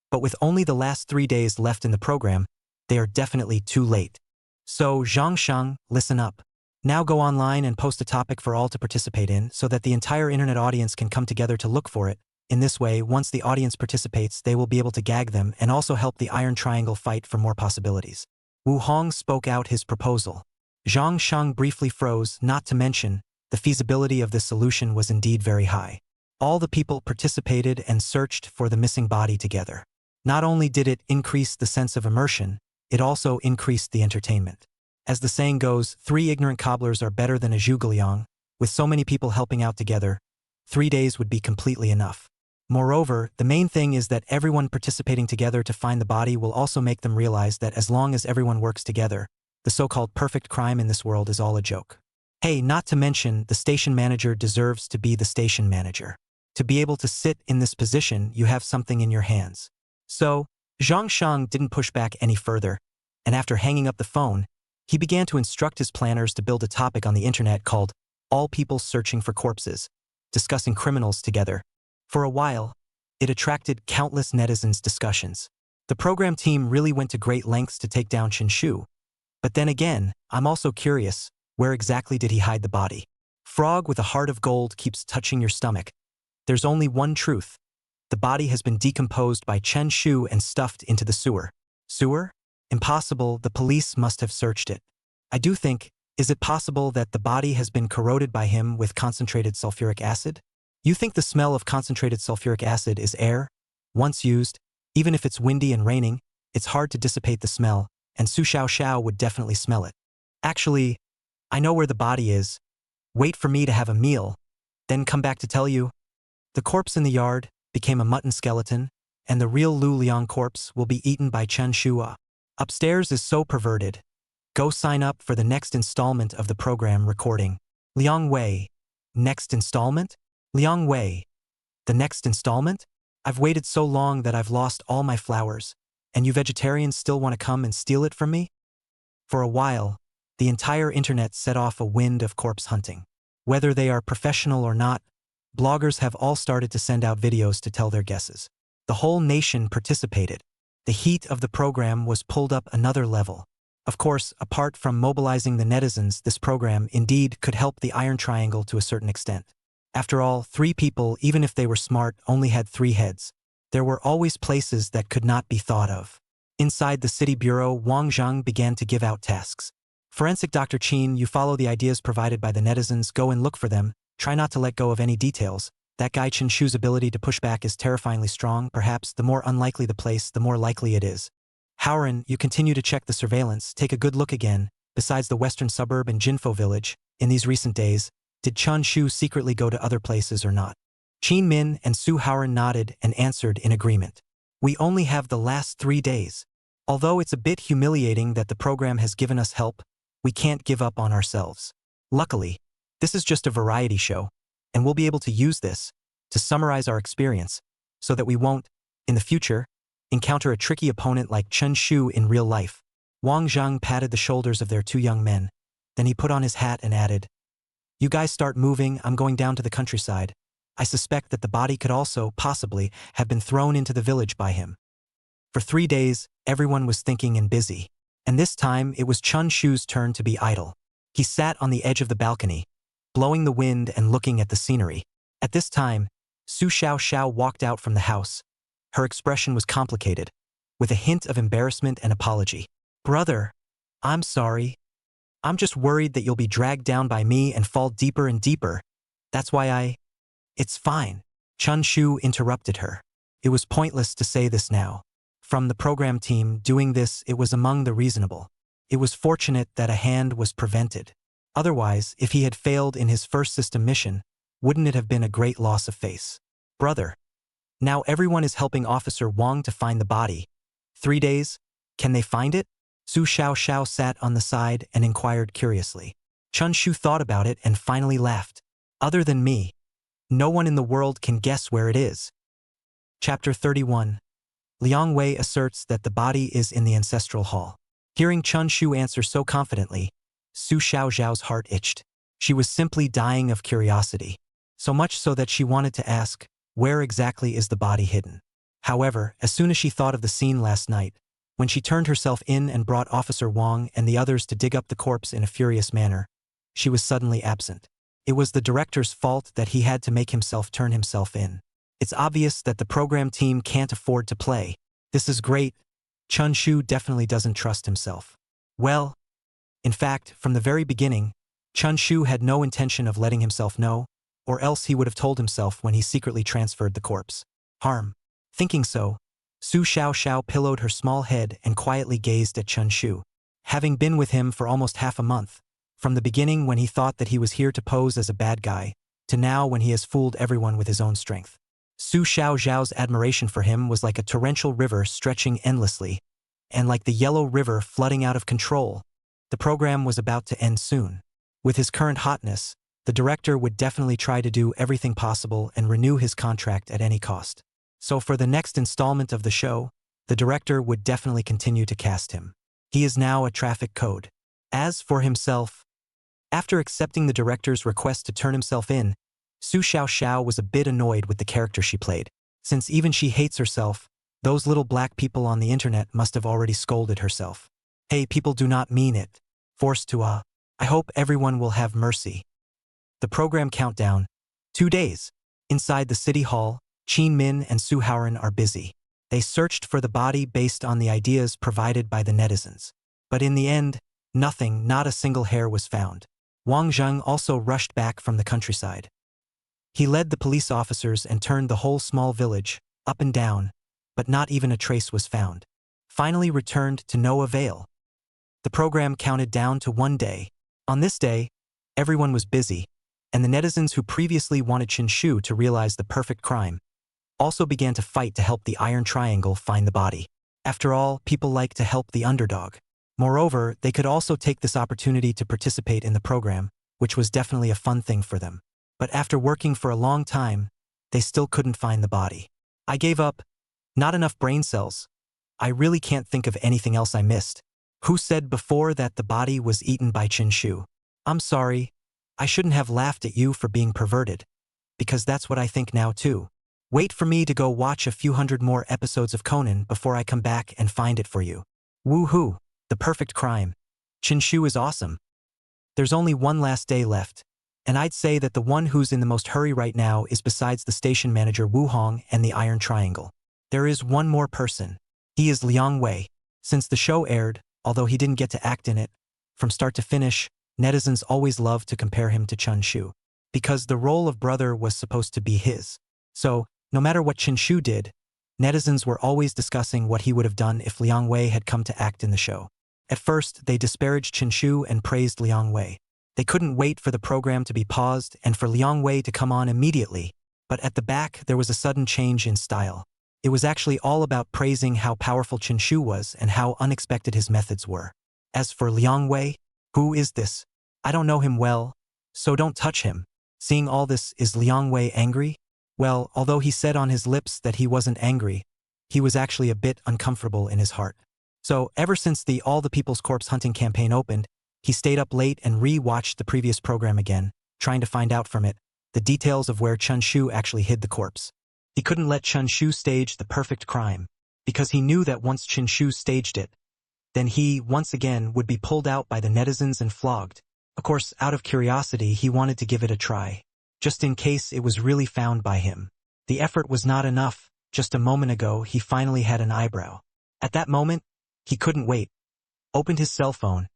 But with only the last 3 days left in the program, they are definitely too late. So, Zhang Sheng, listen up. Now go online and post a topic for all to participate in so that the entire internet audience can come together to look for it. In this way, once the audience participates, they will be able to gag them and also help the Iron Triangle fight for more possibilities. Wu Hong spoke out his proposal. Zhang Sheng briefly froze, not to mention, the feasibility of this solution was indeed very high. All the people participated and searched for the missing body together. Not only did it increase the sense of immersion, it also increased the entertainment. As the saying goes, 3 ignorant cobblers are better than a zhuge. With so many people helping out together, 3 days would be completely enough. Moreover, the main thing is that everyone participating together to find the body will also make them realize that as long as everyone works together, the so-called perfect crime in this world is all a joke. Hey, not to mention, the station manager deserves to be the station manager. To be able to sit in this position, you have something in your hands. So, Zhang Sheng didn't push back any further, and after hanging up the phone, he began to instruct his planners to build a topic on the internet called All People Searching for Corpses, discussing criminals together. For a while, it attracted countless netizens' discussions. The program team really went to great lengths to take down Chun Shu. But then again, I'm also curious, where exactly did he hide the body? Frog with a heart of gold keeps touching your stomach. There's only one truth. The body has been decomposed by Chen Shu and stuffed into the sewer. Sewer? Impossible, the police must have searched it. I do think, is it possible that the body has been corroded by him with concentrated sulfuric acid? You think the smell of concentrated sulfuric acid is air? Once used, even if it's windy and raining, it's hard to dissipate the smell, and Su Xiaoxiao would definitely smell it. Actually, I know where the body is. Wait for me to have a meal, then come back to tell you. The corpse in the yard became a mutton skeleton, and the real Lu Liang corpse will be eaten by Chen Shu. Upstairs is so perverted. Go sign up for the next installment of the program recording. Liang Wei. Next installment? Liang Wei. The next installment? I've waited so long that I've lost all my flowers, and you vegetarians still want to come and steal it from me? For a while, the entire internet set off a wind of corpse hunting. Whether they are professional or not, bloggers have all started to send out videos to tell their guesses. The whole nation participated. The heat of the program was pulled up another level. Of course, apart from mobilizing the netizens, this program indeed could help the Iron Triangle to a certain extent. After all, 3 people, even if they were smart, only had 3 heads. There were always places that could not be thought of. Inside the city bureau, Wang Zhang began to give out tasks. Forensic Dr. Qin, you follow the ideas provided by the netizens, go and look for them, try not to let go of any details. That guy Chen Shu's ability to push back is terrifyingly strong. Perhaps the more unlikely the place, the more likely it is. Suharan, you continue to check the surveillance, take a good look again. Besides the western suburb and Jinfo village, in these recent days, did Chun Shu secretly go to other places or not? Qin Min and Suharan nodded and answered in agreement. We only have the last 3 days. Although it's a bit humiliating that the program has given us help, we can't give up on ourselves. Luckily, this is just a variety show, and we'll be able to use this to summarize our experience so that we won't, in the future, encounter a tricky opponent like Chen Shu in real life. Wang Zhang patted the shoulders of their 2 young men. Then he put on his hat and added, "You guys start moving, I'm going down to the countryside. I suspect that the body could also, possibly, have been thrown into the village by him." For 3 days, everyone was thinking and busy. And this time, it was Chun Shu's turn to be idle. He sat on the edge of the balcony, blowing the wind and looking at the scenery. At this time, Su Xiaoxiao walked out from the house. Her expression was complicated, with a hint of embarrassment and apology. "Brother, I'm sorry. I'm just worried that you'll be dragged down by me and fall deeper and deeper. That's why It's fine." Chun Shu interrupted her. It was pointless to say this now. From the program team doing this, it was among the reasonable. It was fortunate that a hand was prevented. Otherwise, if he had failed in his first system mission, wouldn't it have been a great loss of face? "Brother, now everyone is helping Officer Wang to find the body. 3 days? Can they find it?" Su Xiaoxiao sat on the side and inquired curiously. Chun Shu thought about it and finally laughed. "Other than me, no one in the world can guess where it is." Chapter 31. Liang Wei asserts that the body is in the ancestral hall. Hearing Chun Shu answer so confidently, Su Xiaoxiao's heart itched. She was simply dying of curiosity. So much so that she wanted to ask, where exactly is the body hidden? However, as soon as she thought of the scene last night, when she turned herself in and brought Officer Wang and the others to dig up the corpse in a furious manner, she was suddenly absent. It was the director's fault that he had to make himself turn himself in. It's obvious that the program team can't afford to play. This is great. Chun Shu definitely doesn't trust himself. Well, in fact, from the very beginning, Chun Shu had no intention of letting himself know, or else he would have told himself when he secretly transferred the corpse. Harm. Thinking so, Su Xiaoxiao pillowed her small head and quietly gazed at Chun Shu. Having been with him for almost half a month, from the beginning when he thought that he was here to pose as a bad guy, to now when he has fooled everyone with his own strength. Su Xiaoxiao's admiration for him was like a torrential river stretching endlessly, and like the yellow river flooding out of control. The program was about to end soon. With his current hotness, the director would definitely try to do everything possible and renew his contract at any cost. So for the next installment of the show, the director would definitely continue to cast him. He is now a traffic code. As for himself, after accepting the director's request to turn himself in, Su Xiaoxiao was a bit annoyed with the character she played. Since even she hates herself, those little black people on the internet must have already scolded herself. "Hey, people do not mean it. Forced to I hope everyone will have mercy." The program countdown. 2 days. Inside the city hall, Qin Min and Suharan are busy. They searched for the body based on the ideas provided by the netizens. But in the end, nothing, not a single hair was found. Wang Zheng also rushed back from the countryside. He led the police officers and turned the whole small village, up and down, but not even a trace was found. Finally returned to no avail. The program counted down to 1 day. On this day, everyone was busy, and the netizens who previously wanted Chen Shu to realize the perfect crime also began to fight to help the Iron Triangle find the body. After all, people like to help the underdog. Moreover, they could also take this opportunity to participate in the program, which was definitely a fun thing for them. But after working for a long time, they still couldn't find the body. "I gave up. Not enough brain cells. I really can't think of anything else I missed." Who said before that the body was eaten by Chen Shu? "I'm sorry. I shouldn't have laughed at you for being perverted, because that's what I think now too. Wait for me to go watch a few hundred more episodes of Conan before I come back and find it for you. Woohoo! The perfect crime. Chen Shu is awesome. There's only one last day left, and I'd say that the one who's in the most hurry right now is besides the station manager Wu Hong and the Iron Triangle. There is one more person. He is Liang Wei. Since the show aired, although he didn't get to act in it, from start to finish, netizens always loved to compare him to Chun Shu, because the role of brother was supposed to be his. So, no matter what Chen Shu did, netizens were always discussing what he would have done if Liang Wei had come to act in the show. At first, they disparaged Chen Shu and praised Liang Wei. They couldn't wait for the program to be paused and for Liang Wei to come on immediately, but at the back there was a sudden change in style. It was actually all about praising how powerful Chen Shu was and how unexpected his methods were. As for Liang Wei, who is this? I don't know him well, so don't touch him. Seeing all this, is Liang Wei angry? Well, although he said on his lips that he wasn't angry, he was actually a bit uncomfortable in his heart. So, ever since the All the People's Corpse hunting campaign opened, He stayed up late and re-watched the previous program again, trying to find out from it the details of where Chun Shu actually hid the corpse. He couldn't let Chun Shu stage the perfect crime, because he knew that once Chun Shu staged it, then he, once again, would be pulled out by the netizens and flogged. Of course, out of curiosity, he wanted to give it a try, just in case it was really found by him. The effort was not enough. Just a moment ago, he finally had an eyebrow. At that moment, he couldn't wait. Opened his cell phone,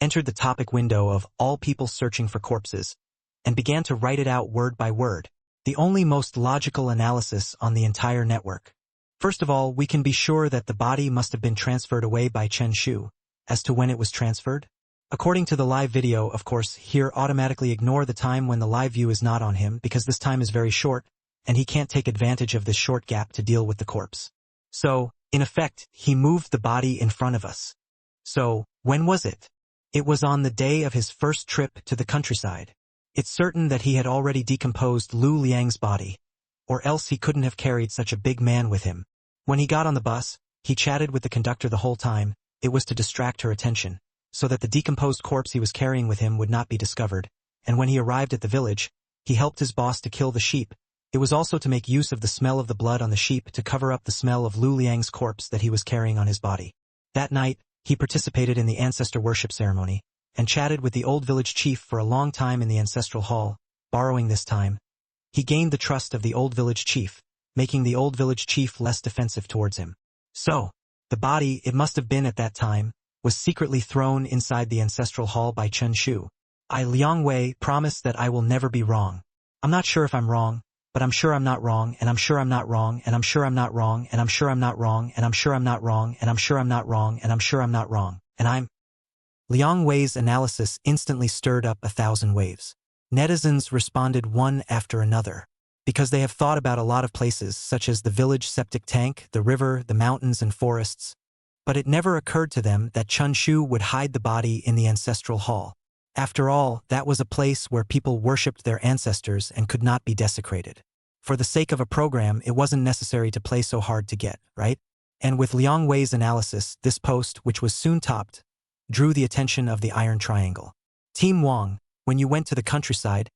entered the topic window of all people searching for corpses, and began to write it out word by word, the only most logical analysis on the entire network. First of all, we can be sure that the body must have been transferred away by Chen Shu. As to when it was transferred? According to the live video, of course, here automatically ignore the time when the live view is not on him because this time is very short, and he can't take advantage of this short gap to deal with the corpse. So, in effect, he moved the body in front of us. So, when was it? It was on the day of his first trip to the countryside. It's certain that he had already decomposed Lu Liang's body, or else he couldn't have carried such a big man with him. When he got on the bus, he chatted with the conductor the whole time. It was to distract her attention, so that the decomposed corpse he was carrying with him would not be discovered, and when he arrived at the village, he helped his boss to kill the sheep. It was also to make use of the smell of the blood on the sheep to cover up the smell of Lu Liang's corpse that he was carrying on his body. That night, he participated in the ancestor worship ceremony, and chatted with the old village chief for a long time in the ancestral hall. Borrowing this time, he gained the trust of the old village chief, making the old village chief less defensive towards him. So, the body, it must have been at that time, was secretly thrown inside the ancestral hall by Chun Shu. I, Liang Wei, promise that I will never be wrong. I'm not sure if I'm wrong, but I'm sure I'm not wrong, and I'm sure I'm not wrong, and I'm sure I'm not wrong, and I'm sure I'm not wrong, and I'm sure I'm not wrong, and I'm sure I'm not wrong, and I'm sure I'm not wrong, and I'm... Liang Wei's analysis instantly stirred up 1,000 waves. Netizens responded one after another, because they have thought about a lot of places such as the village septic tank, the river, the mountains and forests, but it never occurred to them that Chun Shu would hide the body in the ancestral hall. After all, that was a place where people worshipped their ancestors and could not be desecrated. For the sake of a program, it wasn't necessary to play so hard to get, right? And with Liang Wei's analysis, this post, which was soon topped, drew the attention of the Iron Triangle. Team Wang, when you went to the countryside,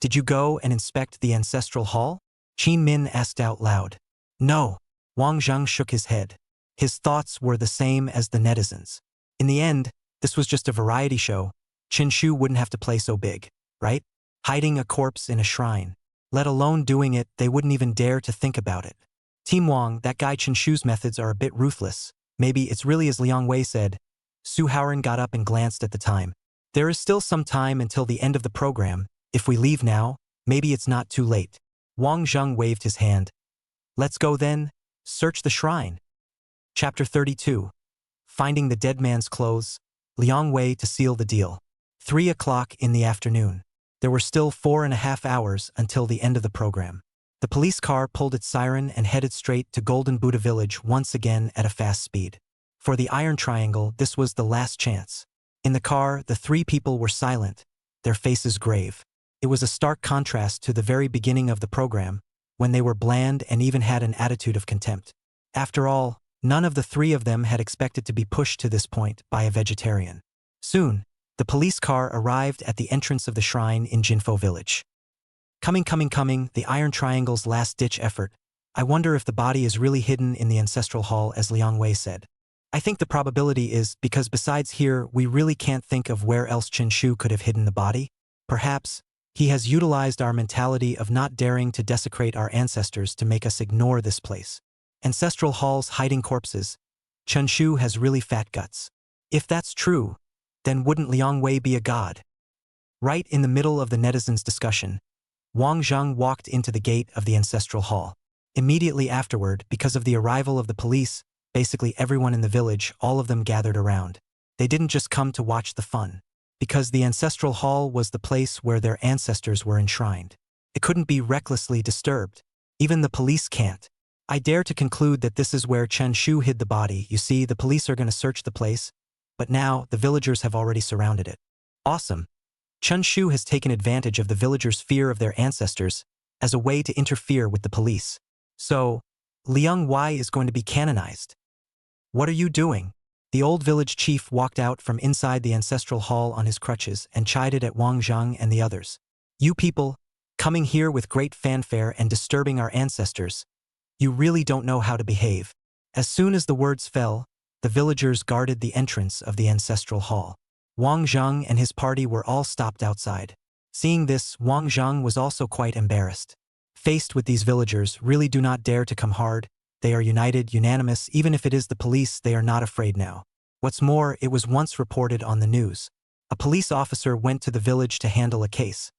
did you go and inspect the ancestral hall? Qin Min asked out loud. No. Wang Zheng shook his head. His thoughts were the same as the netizens. In the end, this was just a variety show. Chen Shu wouldn't have to play so big, right? Hiding a corpse in a shrine. Let alone doing it, they wouldn't even dare to think about it. Team Wang, that guy Chen Shu's methods are a bit ruthless. Maybe it's really as Liang Wei said. Suharan got up and glanced at the time. There is still some time until the end of the program. If we leave now, maybe it's not too late. Wang Zheng waved his hand. Let's go then. Search the shrine. Chapter 32. Finding the dead man's clothes. Liang Wei to seal the deal. 3 o'clock in the afternoon. There were still 4.5 hours until the end of the program. The police car pulled its siren and headed straight to Golden Buddha Village once again at a fast speed. For the Iron Triangle, this was the last chance. In the car, the 3 people were silent, their faces grave. It was a stark contrast to the very beginning of the program, when they were bland and even had an attitude of contempt. After all, none of the 3 of them had expected to be pushed to this point by a vegetarian. Soon, the police car arrived at the entrance of the shrine in Jinfo Village. Coming, the Iron Triangle's last-ditch effort. I wonder if the body is really hidden in the ancestral hall as Liang Wei said. I think the probability is because besides here, we really can't think of where else Chen Shu could have hidden the body. Perhaps, he has utilized our mentality of not daring to desecrate our ancestors to make us ignore this place. Ancestral halls hiding corpses. Chun Shu has really fat guts. If that's true, then wouldn't Liang Wei be a god? Right in the middle of the netizens' discussion, Wang Zheng walked into the gate of the ancestral hall. Immediately afterward, because of the arrival of the police, basically everyone in the village, all of them gathered around. They didn't just come to watch the fun. Because the ancestral hall was the place where their ancestors were enshrined. It couldn't be recklessly disturbed. Even the police can't. I dare to conclude that this is where Chen Shu hid the body. You see, the police are going to search the place, but now the villagers have already surrounded it. Awesome. Chun Shu has taken advantage of the villagers' fear of their ancestors as a way to interfere with the police. So, Liang Wei is going to be canonized. What are you doing? The old village chief walked out from inside the ancestral hall on his crutches and chided at Wang Zhang and the others. You people, coming here with great fanfare and disturbing our ancestors. You really don't know how to behave. As soon as the words fell, the villagers guarded the entrance of the ancestral hall. Wang Zhang and his party were all stopped outside. Seeing this, Wang Zhang was also quite embarrassed. Faced with these villagers, really do not dare to come hard. They are united, unanimous, even if it is the police, they are not afraid now. What's more, it was once reported on the news. A police officer went to the village to handle a case,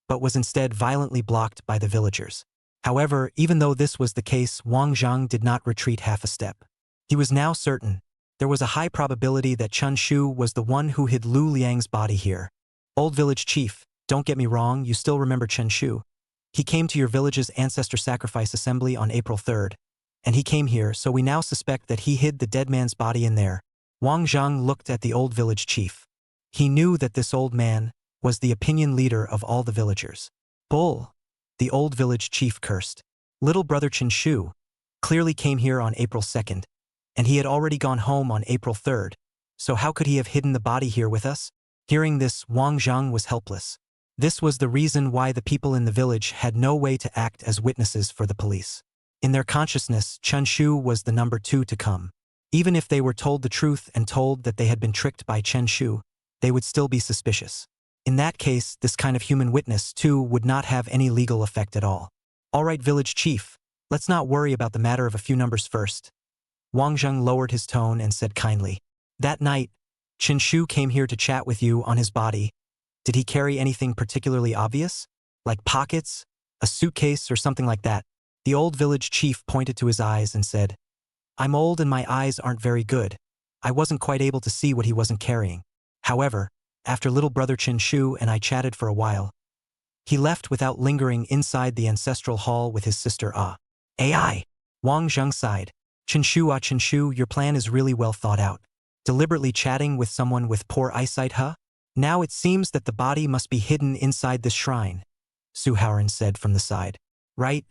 but was instead violently blocked by the villagers. However, even though this was the case, Wang Zhang did not retreat half a step. He was now certain. There was a high probability that Chun Shu was the one who hid Lu Liang's body here. Old village chief, don't get me wrong, you still remember Chen Shu. He came to your village's ancestor sacrifice assembly on April 3rd, and he came here, so we now suspect that he hid the dead man's body in there. Wang Zhang looked at the old village chief. He knew that this old man was the opinion leader of all the villagers. Bull! The old village chief cursed. Little brother Chen Shu clearly came here on April 2nd, and he had already gone home on April 3rd, so how could he have hidden the body here with us? Hearing this, Wang Zhang was helpless. This was the reason why the people in the village had no way to act as witnesses for the police. In their consciousness, Chun Shu was the number 2 to come. Even if they were told the truth and told that they had been tricked by Chen Shu, they would still be suspicious. In that case, this kind of human witness, too, would not have any legal effect at all. All right, village chief, let's not worry about the matter of a few numbers first. Wang Zhang lowered his tone and said kindly. That night, Chen Shu came here to chat with you on his body. Did he carry anything particularly obvious? Like pockets, a suitcase, or something like that? The old village chief pointed to his eyes and said, I'm old and my eyes aren't very good. I wasn't quite able to see what he wasn't carrying. However, after little brother Chen Shu and I chatted for a while, he left without lingering inside the ancestral hall with his sister AI. Wang Zhang sighed. Chen Shu, your plan is really well thought out. Deliberately chatting with someone with poor eyesight, huh? Now it seems that the body must be hidden inside this shrine, Suharan said from the side. Right?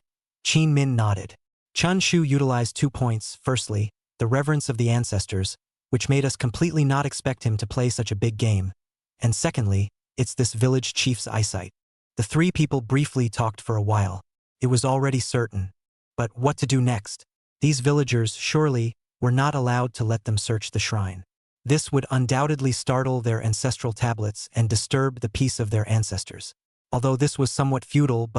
Qin Min nodded. Chun Shu utilized 2 points. Firstly, the reverence of the ancestors, which made us completely not expect him to play such a big game. And secondly, it's this village chief's eyesight. The 3 people briefly talked for a while. It was already certain. But what to do next? These villagers, surely, were not allowed to let them search the shrine. This would undoubtedly startle their ancestral tablets and disturb the peace of their ancestors. Although this was somewhat futile,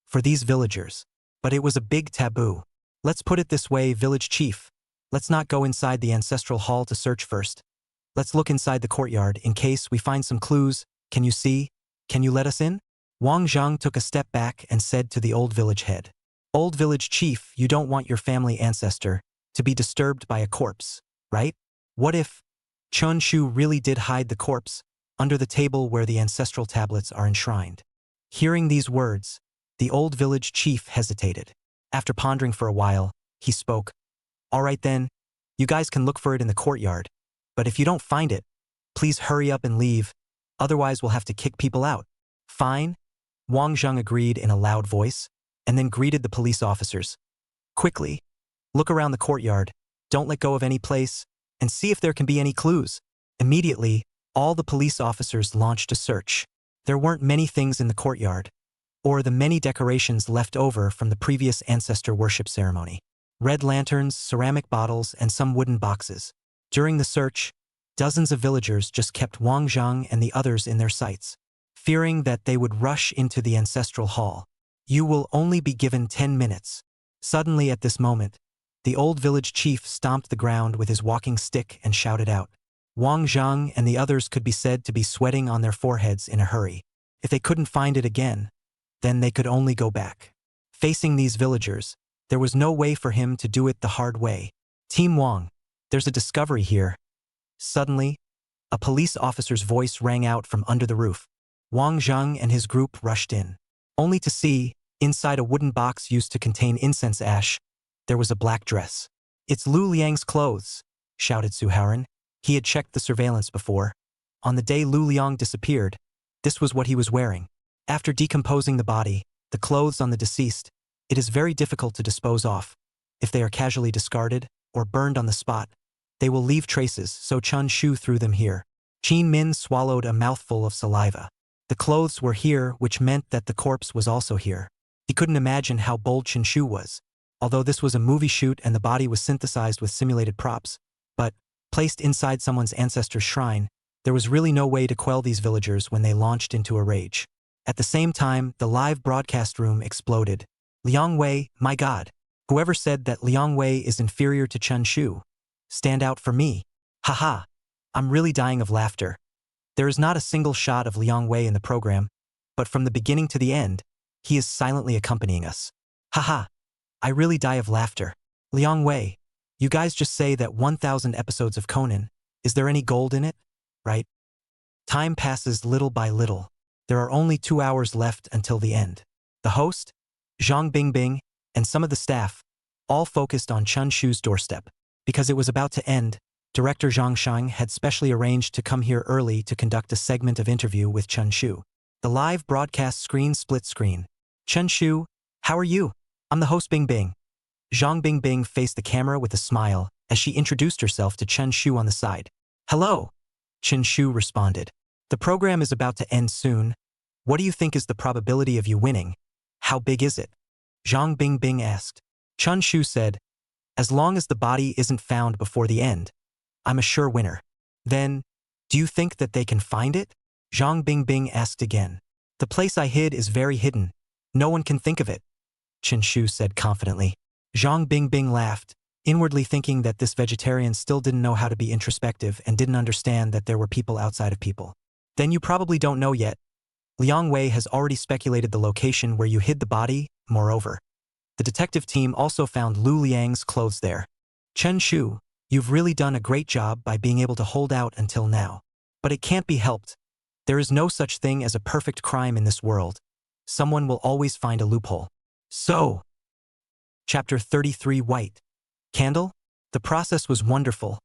for these villagers. But it was a big taboo. Let's put it this way, village chief. Let's not go inside the ancestral hall to search first. Let's look inside the courtyard in case we find some clues. Can you see? Can you let us in? Wang Zhang took a step back and said to the old village head. Old village chief, you don't want your family ancestor to be disturbed by a corpse, right? What if Chun Shu really did hide the corpse under the table where the ancestral tablets are enshrined? Hearing these words, the old village chief hesitated. After pondering for a while, he spoke. All right then, you guys can look for it in the courtyard, but if you don't find it, please hurry up and leave, otherwise we'll have to kick people out. Fine? Wang Zhang agreed in a loud voice, and then greeted the police officers. Quickly, look around the courtyard, don't let go of any place, and see if there can be any clues. Immediately, all the police officers launched a search. There weren't many things in the courtyard, or the many decorations left over from the previous ancestor worship ceremony. Red lanterns, ceramic bottles, and some wooden boxes. During the search, dozens of villagers just kept Wang Zhang and the others in their sights, fearing that they would rush into the ancestral hall. You will only be given 10 minutes. Suddenly at this moment, the old village chief stomped the ground with his walking stick and shouted out. Wang Zhang and the others could be said to be sweating on their foreheads in a hurry. If they couldn't find it again, then they could only go back. Facing these villagers, there was no way for him to do it the hard way. Team Wang, there's a discovery here. Suddenly, a police officer's voice rang out from under the roof. Wang Zhang and his group rushed in, only to see, inside a wooden box used to contain incense ash, there was a black dress. It's Lu Liang's clothes, shouted Suharan. He had checked the surveillance before. On the day Lu Liang disappeared, this was what he was wearing. After decomposing the body, the clothes on the deceased, it is very difficult to dispose off. If they are casually discarded or burned on the spot, They will leave traces, so Chun Shu threw them here. Qin Min swallowed a mouthful of saliva. The clothes were here, which meant that the corpse was also here. He couldn't imagine how bold Chen Shu was. Although this was a movie shoot and the body was synthesized with simulated props, but placed inside someone's ancestor's shrine, there was really no way to quell these villagers when they launched into a rage. At the same time, the live broadcast room exploded. Liang Wei, my god. Whoever said that Liang Wei is inferior to Chen Shu? Stand out for me. Haha. I'm really dying of laughter. There is not a single shot of Liang Wei in the program, but from the beginning to the end, he is silently accompanying us. Haha. I really die of laughter. Liang Wei, you guys just say that 1,000 episodes of Conan, is there any gold in it? Right? Time passes little by little. There are only 2 hours left until the end. The host, Zhang Bingbing, and some of the staff, all focused on Chun Shu's doorstep. Because it was about to end, director Zhang Shang had specially arranged to come here early to conduct a segment of interview with Chun Shu. The live broadcast screen split screen. Chen Shu, how are you? I'm the host Bingbing. Zhang Bingbing faced the camera with a smile as she introduced herself to Chen Shu on the side. Hello, Chen Shu responded. The program is about to end soon. What do you think is the probability of you winning? How big is it? Zhang Bingbing asked. Chun Shu said, as long as the body isn't found before the end, I'm a sure winner. Then, do you think that they can find it? Zhang Bingbing asked again. The place I hid is very hidden. No one can think of it, Chen Shu said confidently. Zhang Bingbing laughed, inwardly thinking that this vegetarian still didn't know how to be introspective and didn't understand that there were people outside of people. Then you probably don't know yet. Liang Wei has already speculated the location where you hid the body. Moreover, the detective team also found Lu Liang's clothes there. Chen Shu, you've really done a great job by being able to hold out until now. But it can't be helped. There is no such thing as a perfect crime in this world. Someone will always find a loophole. So, Chapter 33 White Candle? The process was wonderful,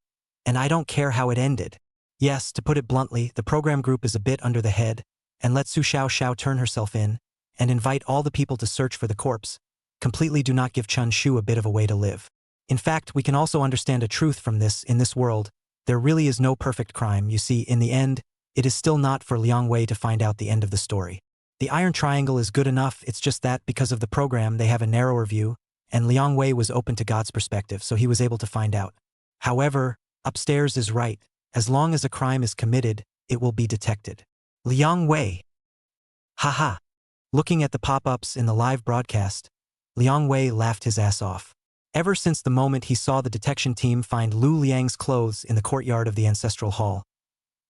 and I don't care how it ended. Yes, to put it bluntly, the program group is a bit under the head, and let Su Xiaoxiao turn herself in, and invite all the people to search for the corpse. Completely do not give Chun Shu a bit of a way to live. In fact, we can also understand a truth from this. In this world, there really is no perfect crime. You see, in the end, it is still not for Liang Wei to find out the end of the story. The Iron Triangle is good enough, it's just that, because of the program, they have a narrower view, and Liang Wei was open to God's perspective, so he was able to find out. However, upstairs is right. As long as a crime is committed, it will be detected. Liang Wei. Haha. Looking at the pop-ups in the live broadcast, Liang Wei laughed his ass off. Ever since the moment he saw the detection team find Lu Liang's clothes in the courtyard of the ancestral hall,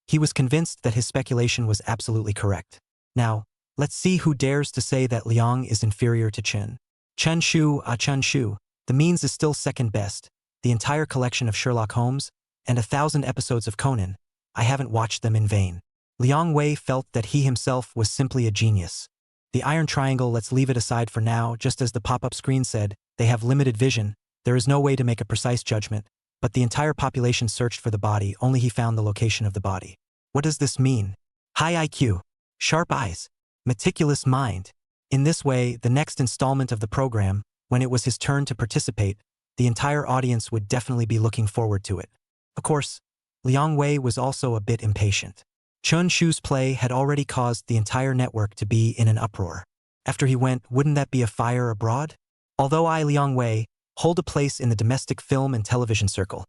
he was convinced that his speculation was absolutely correct. Now, let's see who dares to say that Liang is inferior to Chen. Chen Shu, Chen Shu, the means is still second best. The entire collection of Sherlock Holmes, and 1,000 episodes of Conan, I haven't watched them in vain. Liang Wei felt that he himself was simply a genius. The Iron Triangle, let's leave it aside for now. Just as the pop-up screen said, they have limited vision, there is no way to make a precise judgment, but the entire population searched for the body, only he found the location of the body. What does this mean? High IQ, sharp eyes, meticulous mind. In this way, the next installment of the program, when it was his turn to participate, the entire audience would definitely be looking forward to it. Of course, Liang Wei was also a bit impatient. Chun Shu's play had already caused the entire network to be in an uproar. After he went, wouldn't that be a fire abroad? Although I, Liang Wei, hold a place in the domestic film and television circle,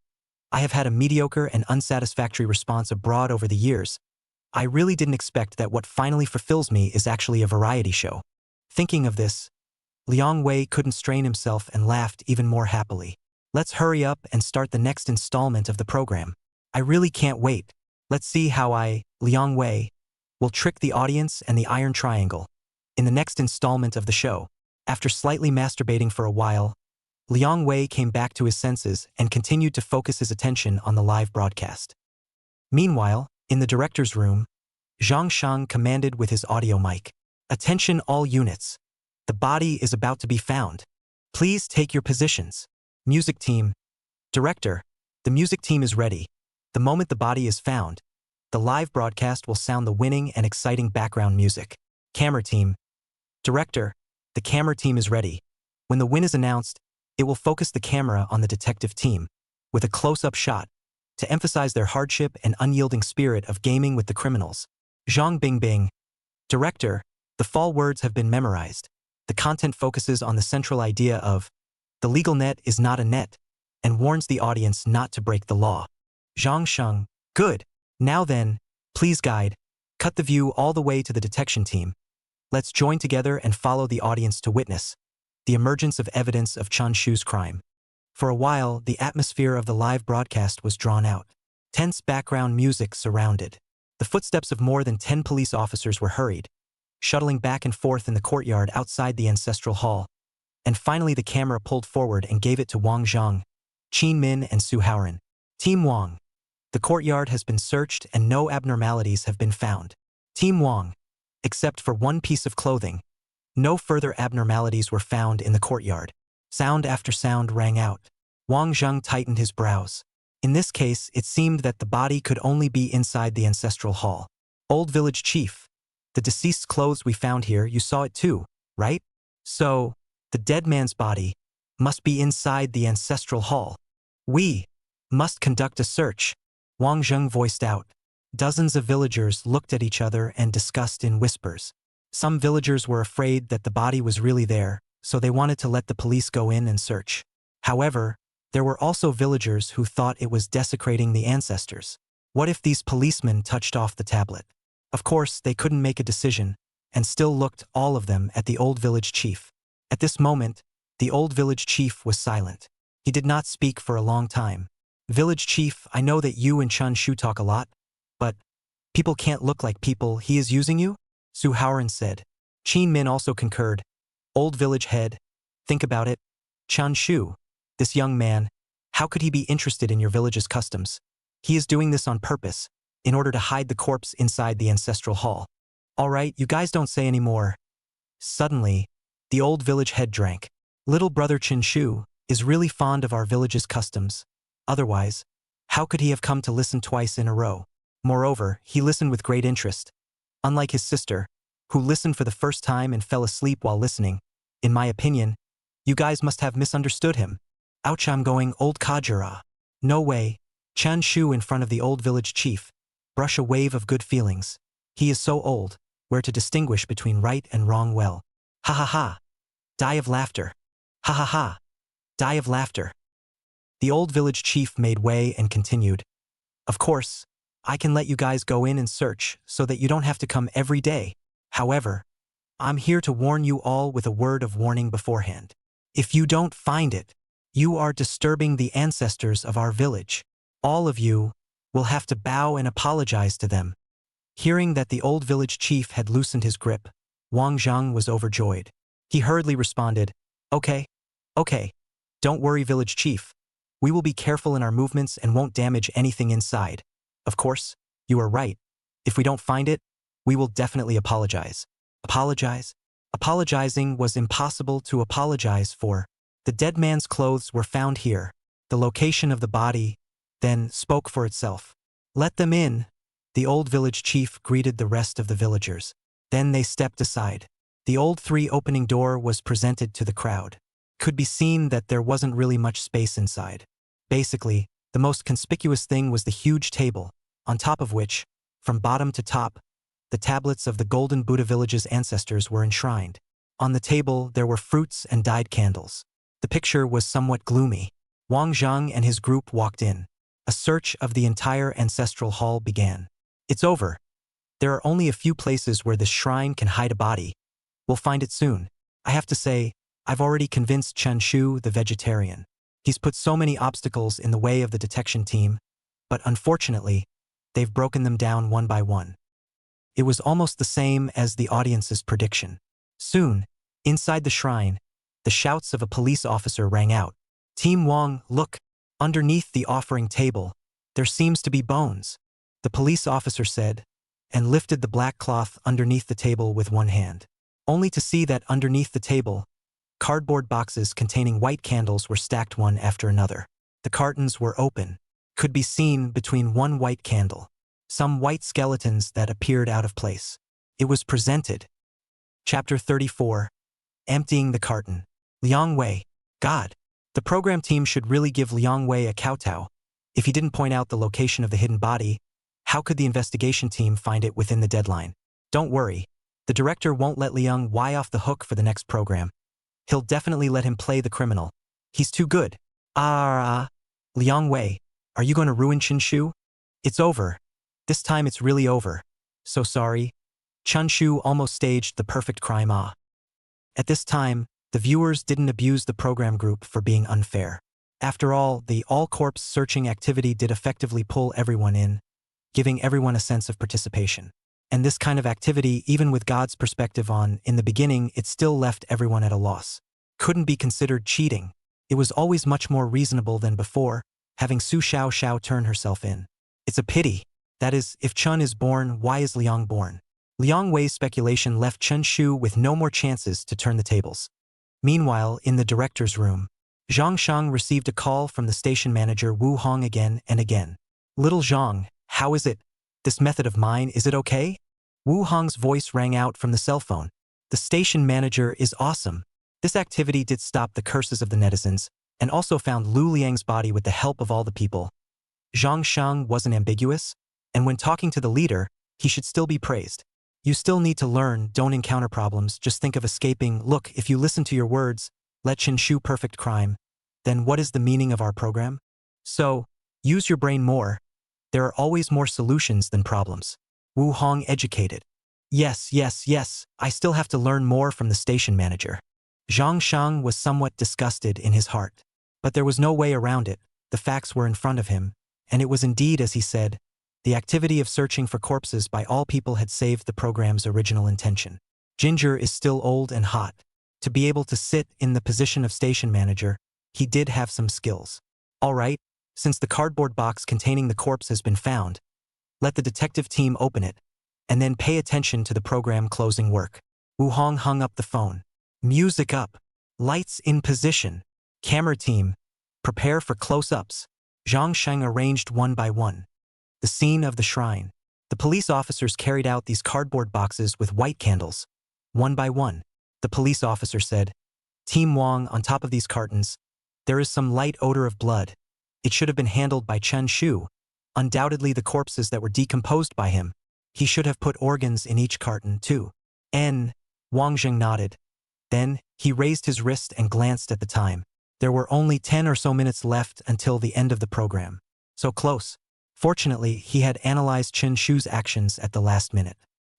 I have had a mediocre and unsatisfactory response abroad over the years. I really didn't expect that what finally fulfills me is actually a variety show. Thinking of this, Liang Wei couldn't strain himself and laughed even more happily. Let's hurry up and start the next installment of the program. I really can't wait. Let's see how I, Liang Wei, will trick the audience and the Iron Triangle. In the next installment of the show, after slightly masturbating for a while, Liang Wei came back to his senses and continued to focus his attention on the live broadcast. Meanwhile, in the director's room, Zhang Shang commanded with his audio mic. Attention all units. The body is about to be found. Please take your positions. Music team. Director, the music team is ready. The moment the body is found, the live broadcast will sound the winning and exciting background music. Camera team. Director, the camera team is ready. When the win is announced, it will focus the camera on the detective team, with a close-up shot, to emphasize their hardship and unyielding spirit of gaming with the criminals. Zhang Bingbing. Director, the fall words have been memorized. The content focuses on the central idea of the legal net is not a net, and warns the audience not to break the law. Zhang Sheng. Good. Now then, please guide. Cut the view all the way to the detection team. Let's join together and follow the audience to witness the emergence of evidence of Chun Shu's crime. For a while, the atmosphere of the live broadcast was drawn out. Tense background music surrounded. The footsteps of more than 10 police officers were hurried, shuttling back and forth in the courtyard outside the ancestral hall. And finally the camera pulled forward and gave it to Wang Zhang, Qin Min and Suharan. Team Wang. The courtyard has been searched and no abnormalities have been found. Team Wang. Except for one piece of clothing. No further abnormalities were found in the courtyard. Sound after sound rang out. Wang Zhang tightened his brows. In this case, it seemed that the body could only be inside the ancestral hall. Old village chief. The deceased's clothes we found here, you saw it too, right? So, the dead man's body must be inside the ancestral hall. We must conduct a search, Wang Zheng voiced out. Dozens of villagers looked at each other and discussed in whispers. Some villagers were afraid that the body was really there, so they wanted to let the police go in and search. However, there were also villagers who thought it was desecrating the ancestors. What if these policemen touched off the tablet? Of course, they couldn't make a decision, and still looked, all of them, at the old village chief. At this moment, the old village chief was silent. He did not speak for a long time. Village chief, I know that you and Chun Shu talk a lot, but people can't look like people. He is using you? Suharan said. Qin Min also concurred. Old village head, think about it. Chun Shu, this young man, how could he be interested in your village's customs? He is doing this on purpose, in order to hide the corpse inside the ancestral hall. All right, you guys don't say any more. Suddenly, the old village head drank. Little brother Chen Shu is really fond of our village's customs. Otherwise, how could he have come to listen twice in a row? Moreover, he listened with great interest. Unlike his sister, who listened for the first time and fell asleep while listening, in my opinion, you guys must have misunderstood him. Ouch, I'm going old Kajira. No way. Chen Shu in front of the old village chief. Brush a wave of good feelings. He is so old, where to distinguish between right and wrong well. Ha ha ha. Die of laughter. Ha ha ha. Die of laughter. The old village chief made way and continued. Of course, I can let you guys go in and search so that you don't have to come every day. However, I'm here to warn you all with a word of warning beforehand. If you don't find it, you are disturbing the ancestors of our village. All of you will have to bow and apologize to them. Hearing that the old village chief had loosened his grip, Wang Zhang was overjoyed. He hurriedly responded, Okay. Don't worry, village chief. We will be careful in our movements and won't damage anything inside. Of course, you are right. If we don't find it, we will definitely apologize. Apologize? Apologizing was impossible to apologize for. The dead man's clothes were found here. The location of the body, then, spoke for itself. Let them in. The old village chief greeted the rest of the villagers. Then they stepped aside. The old three-opening door was presented to the crowd. Could be seen that there wasn't really much space inside. Basically, the most conspicuous thing was the huge table, on top of which, from bottom to top, the tablets of the Golden Buddha village's ancestors were enshrined. On the table, there were fruits and dyed candles. The picture was somewhat gloomy. Wang Zhang and his group walked in. A search of the entire ancestral hall began. It's over. There are only a few places where this shrine can hide a body. We'll find it soon. I have to say, I've already convinced Chen Shu, the vegetarian. He's put so many obstacles in the way of the detection team, but unfortunately, they've broken them down one by one. It was almost the same as the audience's prediction. Soon, inside the shrine, the shouts of a police officer rang out. Team Wang, look! Underneath the offering table, there seems to be bones. The police officer said, and lifted the black cloth underneath the table with one hand. Only to see that underneath the table, cardboard boxes containing white candles were stacked one after another. The cartons were open. Could be seen between one white candle some white skeletons that appeared out of place. It was presented. Chapter 34. Emptying the carton. Liang Wei. God. The program team should really give Liang Wei a kowtow. If he didn't point out the location of the hidden body, how could the investigation team find it within the deadline? Don't worry. The director won't let Liang Wei off the hook for the next program. He'll definitely let him play the criminal. He's too good. Liang Wei, are you going to ruin Chen Shu? It's over. This time it's really over. So sorry. Chun Shu almost staged the perfect crime. At this time, the viewers didn't abuse the program group for being unfair. After all, the all-corpse searching activity did effectively pull everyone in, giving everyone a sense of participation. And this kind of activity, even with God's perspective on, in the beginning, it still left everyone at a loss. Couldn't be considered cheating. It was always much more reasonable than before, having Su Xiaoxiao turn herself in. It's a pity. That is, if Chun is born, why is Liang born? Liang Wei's speculation left Chen Shu with no more chances to turn the tables. Meanwhile, in the director's room, Zhang Shang received a call from the station manager Wu Hong again and again. Little Zhang, how is it? This method of mine, is it okay? Wu Hong's voice rang out from the cell phone. The station manager is awesome. This activity did stop the curses of the netizens, and also found Lu Liang's body with the help of all the people. Zhang Shang wasn't ambiguous, and when talking to the leader, he should still be praised. You still need to learn, don't encounter problems, just think of escaping. Look, if you listen to your words, let Chen Shu perfect crime, then what is the meaning of our program? So, use your brain more. There are always more solutions than problems. Wu Hong educated. Yes, I still have to learn more from the station manager. Zhang Shang was somewhat disgusted in his heart. But there was no way around it, the facts were in front of him, and it was indeed as he said, the activity of searching for corpses by all people had saved the program's original intention. Ginger is still old and hot. To be able to sit in the position of station manager, he did have some skills. All right, since the cardboard box containing the corpse has been found, let the detective team open it, and then pay attention to the program closing work. Wu Hong hung up the phone. Music up. Lights in position. Camera team, prepare for close-ups. Zhang Sheng arranged one by one. The scene of the shrine. The police officers carried out these cardboard boxes with white candles. One by one. The police officer said, Team Wang, on top of these cartons, there is some light odor of blood. It should have been handled by Chen Shu. Undoubtedly the corpses that were decomposed by him. He should have put organs in each carton, too. Wang Zheng nodded. Then, he raised his wrist and glanced at the time. There were only 10 or so minutes left until the end of the program. So close. Fortunately, he had analyzed Chen Shu's actions at the last minute.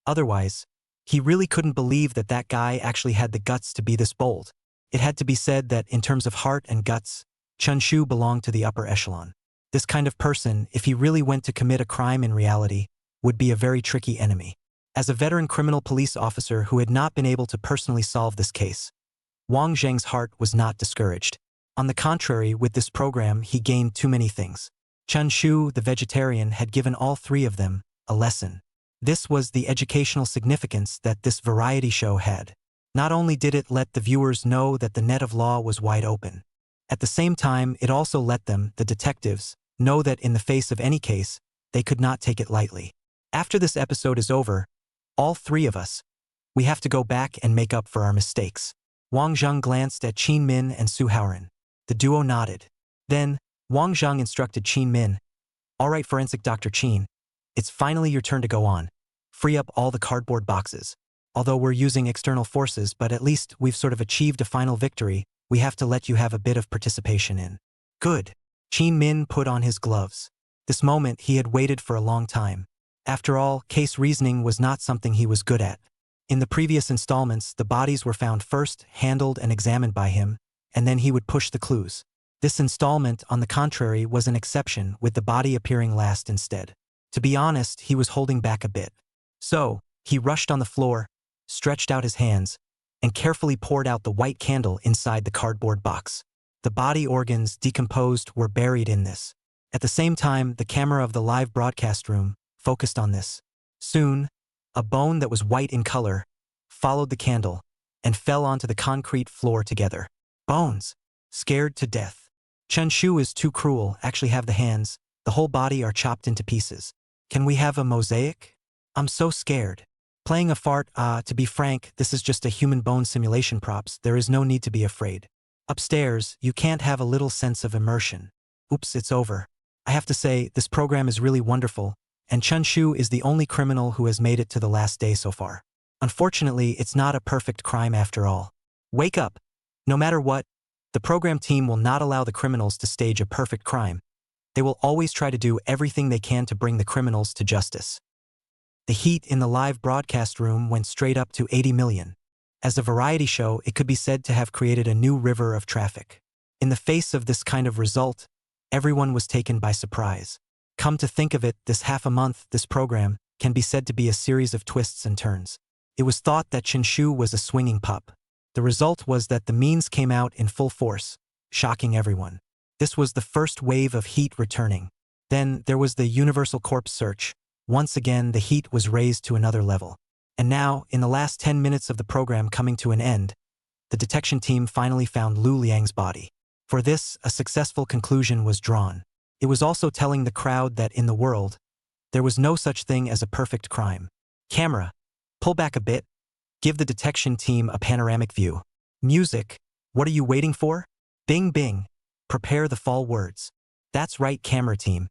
Otherwise, he really couldn't believe that that guy actually had the guts to be this bold. It had to be said that in terms of heart and guts, Chun Shu belonged to the upper echelon. This kind of person, if he really went to commit a crime in reality, would be a very tricky enemy. As a veteran criminal police officer who had not been able to personally solve this case, Wang Zheng's heart was not discouraged. On the contrary, with this program, he gained too many things. Chun Shu, the vegetarian, had given all three of them a lesson. This was the educational significance that this variety show had. Not only did it let the viewers know that the net of law was wide open, at the same time, it also let them, the detectives, know that in the face of any case, they could not take it lightly. After this episode is over, all three of us, we have to go back and make up for our mistakes. Wang Zheng glanced at Qin Min and Suharan. The duo nodded. Then, Wang Zheng instructed Qin Min, All right, forensic Dr. Qin, it's finally your turn to go on. Free up all the cardboard boxes. Although we're using external forces, but at least we've sort of achieved a final victory, we have to let you have a bit of participation in. Good. Qin Min put on his gloves. This moment he had waited for a long time. After all, case reasoning was not something he was good at. In the previous installments, the bodies were found first, handled and examined by him, and then he would push the clues. This installment, on the contrary, was an exception, with the body appearing last instead. To be honest, he was holding back a bit. So, he rushed on the floor, stretched out his hands, and carefully poured out the white candle inside the cardboard box. The body organs, decomposed, were buried in this. At the same time, the camera of the live broadcast room focused on this. Soon, a bone that was white in color followed the candle and fell onto the concrete floor together. Bones. Scared to death. Chun Shu is too cruel, actually have the hands, the whole body are chopped into pieces. Can we have a mosaic? I'm so scared. Playing a fart, to be frank, this is just a human bone simulation props, there is no need to be afraid. Upstairs, you can't have a little sense of immersion. Oops, it's over. I have to say, this program is really wonderful, and Chun Shu is the only criminal who has made it to the last day so far. Unfortunately, it's not a perfect crime after all. Wake up! No matter what, the program team will not allow the criminals to stage a perfect crime. They will always try to do everything they can to bring the criminals to justice. The heat in the live broadcast room went straight up to 80 million. As a variety show, it could be said to have created a new river of traffic. In the face of this kind of result, everyone was taken by surprise. Come to think of it, this half a month, this program can be said to be a series of twists and turns. It was thought that Chen Shu was a swinging pup. The result was that the means came out in full force, shocking everyone. This was the first wave of heat returning. Then there was the universal corpse search. Once again, the heat was raised to another level. And now, in the last 10 minutes of the program coming to an end, the detection team finally found Lu Liang's body. For this, a successful conclusion was drawn. It was also telling the crowd that in the world, there was no such thing as a perfect crime. Camera, pull back a bit. Give the detection team a panoramic view. Music, what are you waiting for? Bing bing. Prepare the fall words. That's right, camera team.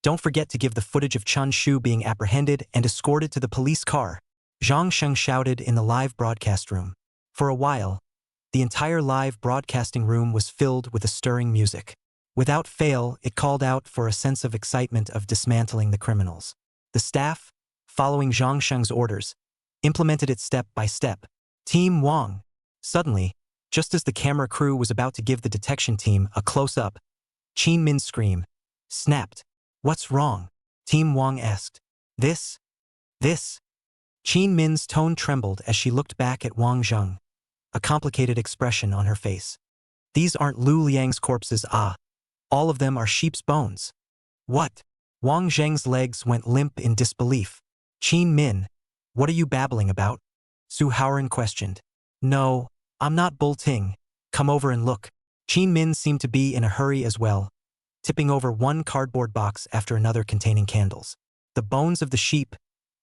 Don't forget to give the footage of Chun Shu being apprehended and escorted to the police car. Zhang Sheng shouted in the live broadcast room. For a while, the entire live broadcasting room was filled with a stirring music. Without fail, it called out for a sense of excitement of dismantling the criminals. The staff, following Zhang Sheng's orders, implemented it step by step. Team Wang. Suddenly, just as the camera crew was about to give the detection team a close-up, Qin Min's scream snapped. What's wrong? Team Wang asked. This. Qin Min's tone trembled as she looked back at Wang Zheng, a complicated expression on her face. These aren't Lu Liang's corpses, all of them are sheep's bones. What? Wang Zheng's legs went limp in disbelief. Qin Min, what are you babbling about? Suharan questioned. No, I'm not bolting. Come over and look. Qin Min seemed to be in a hurry as well, tipping over one cardboard box after another containing candles. The bones of the sheep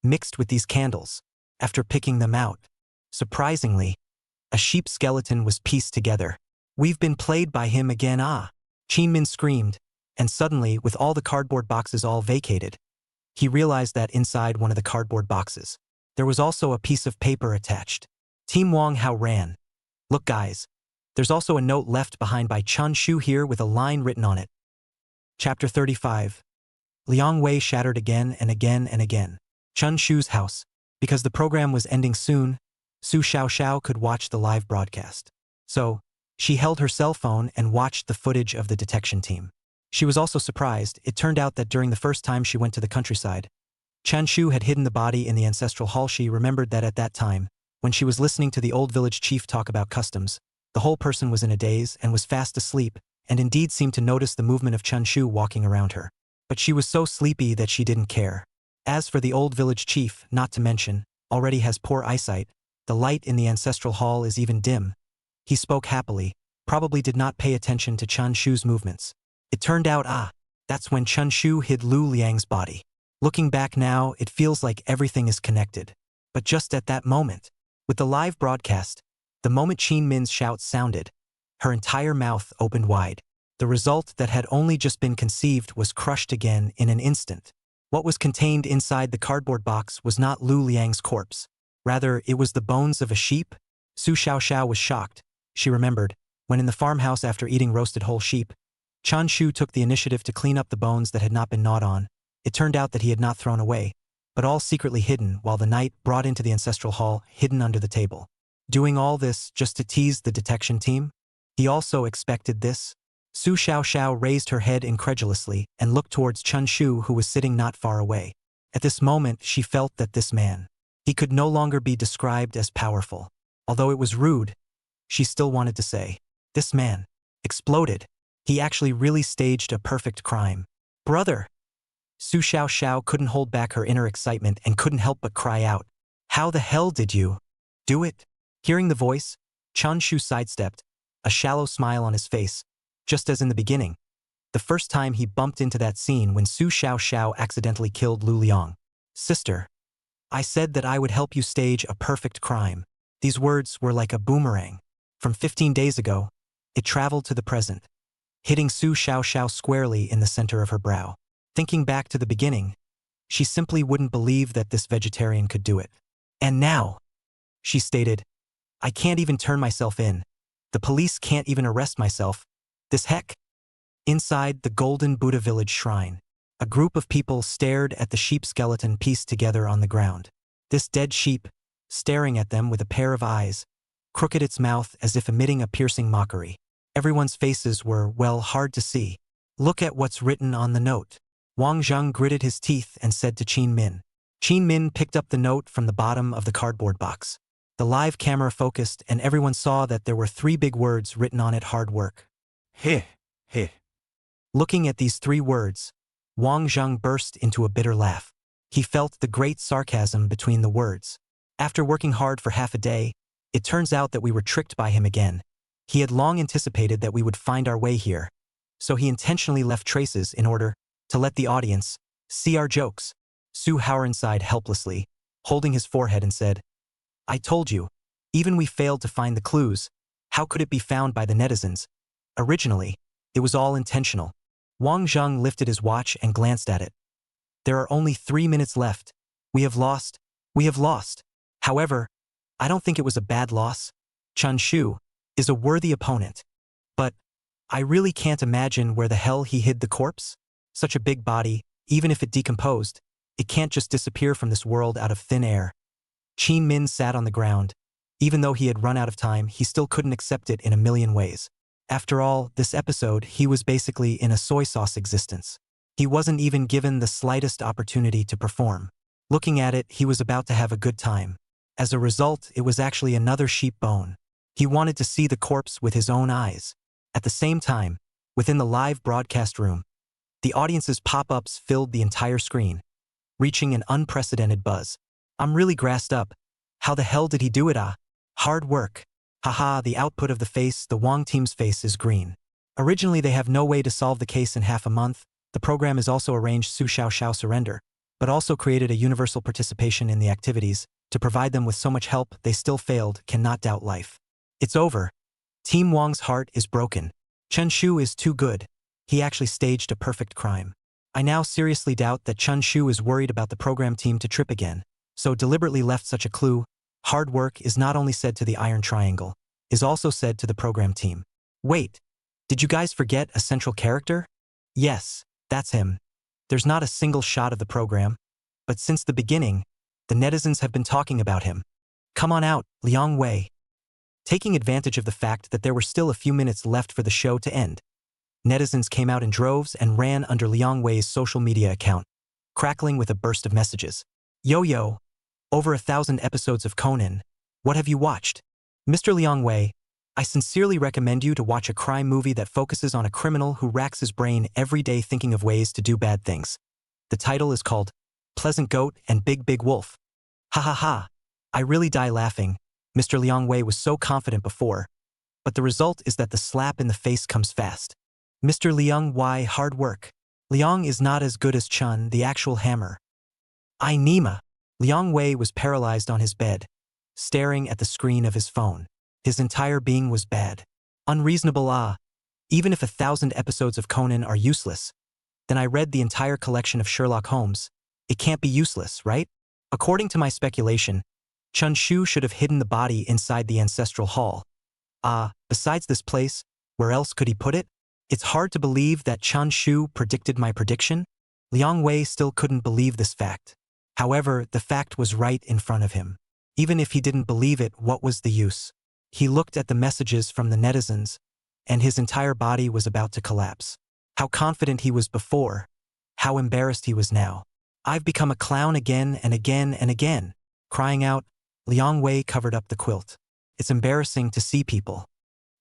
mixed with these candles. After picking them out, surprisingly, a sheep skeleton was pieced together. We've been played by him again, Qin Min screamed, and suddenly, with all the cardboard boxes all vacated, he realized that inside one of the cardboard boxes, there was also a piece of paper attached. Team Wang Hao ran. Look guys, there's also a note left behind by Chun Shu here with a line written on it. Chapter 35. Liang Wei shattered again and again and again. Chun Shu's house. Because the program was ending soon, Su Xiaoxiao could watch the live broadcast. So, she held her cell phone and watched the footage of the detection team. She was also surprised. It turned out that during the first time she went to the countryside, Chen Shu had hidden the body in the ancestral hall. She remembered that at that time, when she was listening to the old village chief talk about customs, the whole person was in a daze and was fast asleep, and indeed seemed to notice the movement of Chen Shu walking around her. But she was so sleepy that she didn't care. As for the old village chief, not to mention, already has poor eyesight, the light in the ancestral hall is even dim. He spoke happily, probably did not pay attention to Chen Shu's movements. It turned out, that's when Chen Shu hid Lu Liang's body. Looking back now, it feels like everything is connected. But just at that moment, with the live broadcast, the moment Qin Min's shout sounded, her entire mouth opened wide. The result that had only just been conceived was crushed again in an instant. What was contained inside the cardboard box was not Lu Liang's corpse. Rather, it was the bones of a sheep. Su Xiaoxiao was shocked. She remembered, when in the farmhouse after eating roasted whole sheep, Chun Shu took the initiative to clean up the bones that had not been gnawed on. It turned out that he had not thrown away, but all secretly hidden while the knight brought into the ancestral hall, hidden under the table. Doing all this just to tease the detection team? He also expected this? Su Xiaoxiao raised her head incredulously and looked towards Chun Shu, who was sitting not far away. At this moment, she felt that this man, he could no longer be described as powerful. Although it was rude, she still wanted to say, this man exploded. He actually really staged a perfect crime. Brother! Su Xiaoxiao couldn't hold back her inner excitement and couldn't help but cry out. How the hell did you do it? Hearing the voice, Chun Shu sidestepped, a shallow smile on his face, just as in the beginning, the first time he bumped into that scene when Su Xiaoxiao accidentally killed Lu Liang. Sister, I said that I would help you stage a perfect crime. These words were like a boomerang. From 15 days ago, it traveled to the present, hitting Su Xiaoxiao squarely in the center of her brow. Thinking back to the beginning, she simply wouldn't believe that this vegetarian could do it. And now, she stated, I can't even turn myself in. The police can't even arrest myself. This heck? Inside the Golden Buddha Village shrine, a group of people stared at the sheep skeleton pieced together on the ground. This dead sheep, staring at them with a pair of eyes, crooked its mouth as if emitting a piercing mockery. Everyone's faces were, well, hard to see. Look at what's written on the note. Wang Zheng gritted his teeth and said to Qin Min. Qin Min picked up the note from the bottom of the cardboard box. The live camera focused and everyone saw that there were 3 big words written on it: hard work. Heh, heh. Looking at these 3 words, Wang Zheng burst into a bitter laugh. He felt the great sarcasm between the words. After working hard for half a day, it turns out that we were tricked by him again. He had long anticipated that we would find our way here, so he intentionally left traces in order to let the audience see our jokes. Suharan sighed helplessly, holding his forehead and said, I told you, even we failed to find the clues. How could it be found by the netizens? Originally, it was all intentional. Wang Zheng lifted his watch and glanced at it. There are only 3 minutes left. We have lost. We have lost. However, I don't think it was a bad loss. Chun Shu is a worthy opponent. But I really can't imagine where the hell he hid the corpse. Such a big body, even if it decomposed, it can't just disappear from this world out of thin air. Qin Min sat on the ground. Even though he had run out of time, he still couldn't accept it in a million ways. After all, this episode, he was basically in a soy sauce existence. He wasn't even given the slightest opportunity to perform. Looking at it, he was about to have a good time. As a result, it was actually another sheep bone. He wanted to see the corpse with his own eyes. At the same time, within the live broadcast room, the audience's pop-ups filled the entire screen, reaching an unprecedented buzz. I'm really grassed up. How the hell did he do it? Hard work. Haha, the output of the Wang team's face is green. Originally they have no way to solve the case in half a month. The program is also arranged Su Xiaoxiao surrender, but also created a universal participation in the activities. To provide them with so much help, they still failed, cannot doubt life. It's over. Team Wang's heart is broken. Chen Shu is too good. He actually staged a perfect crime. I now seriously doubt that Chun Shu is worried about the program team to trip again, so deliberately left such a clue. Hard work is not only said to the Iron Triangle, is also said to the program team. Wait, did you guys forget a central character? Yes, that's him. There's not a single shot of the program, but since the beginning, the netizens have been talking about him. Come on out, Liang Wei. Taking advantage of the fact that there were still a few minutes left for the show to end, netizens came out in droves and ran under Liang Wei's social media account, crackling with a burst of messages. Yo, over 1,000 episodes of Conan. What have you watched? Mr. Liang Wei, I sincerely recommend you to watch a crime movie that focuses on a criminal who racks his brain every day thinking of ways to do bad things. The title is called Pleasant Goat and Big Wolf. Ha ha ha. I really die laughing. Mr. Liang Wei was so confident before, but the result is that the slap in the face comes fast. Mr. Liang Wei, hard work. Liang is not as good as Chun, the actual hammer. I Nima. Liang Wei was paralyzed on his bed, staring at the screen of his phone. His entire being was bad. Unreasonable. Even if 1,000 episodes of Conan are useless, then I read the entire collection of Sherlock Holmes. It can't be useless, right? According to my speculation, Chun Shu should have hidden the body inside the ancestral hall. Besides this place, where else could he put it? It's hard to believe that Chun Shu predicted my prediction. Liang Wei still couldn't believe this fact. However, the fact was right in front of him. Even if he didn't believe it, what was the use? He looked at the messages from the netizens, and his entire body was about to collapse. How confident he was before, how embarrassed he was now. I've become a clown again and again and again. Crying out, Liang Wei covered up the quilt. It's embarrassing to see people.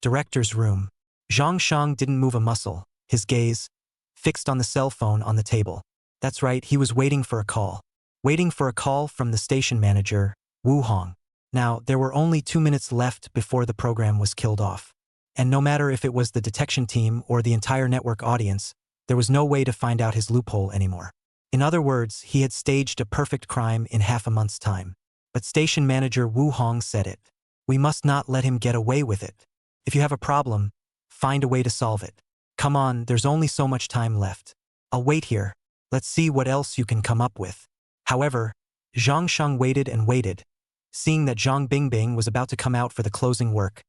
Director's room. Zhang Shang didn't move a muscle, his gaze fixed on the cell phone on the table. That's right, he was waiting for a call. Waiting for a call from the station manager, Wu Hong. Now, there were only 2 minutes left before the program was killed off. And no matter if it was the detection team or the entire network audience, there was no way to find out his loophole anymore. In other words, he had staged a perfect crime in half a month's time. But station manager Wu Hong said it. We must not let him get away with it. If you have a problem, find a way to solve it. Come on, there's only so much time left. I'll wait here. Let's see what else you can come up with. However, Zhang Sheng waited and waited. Seeing that Zhang Bingbing was about to come out for the closing work,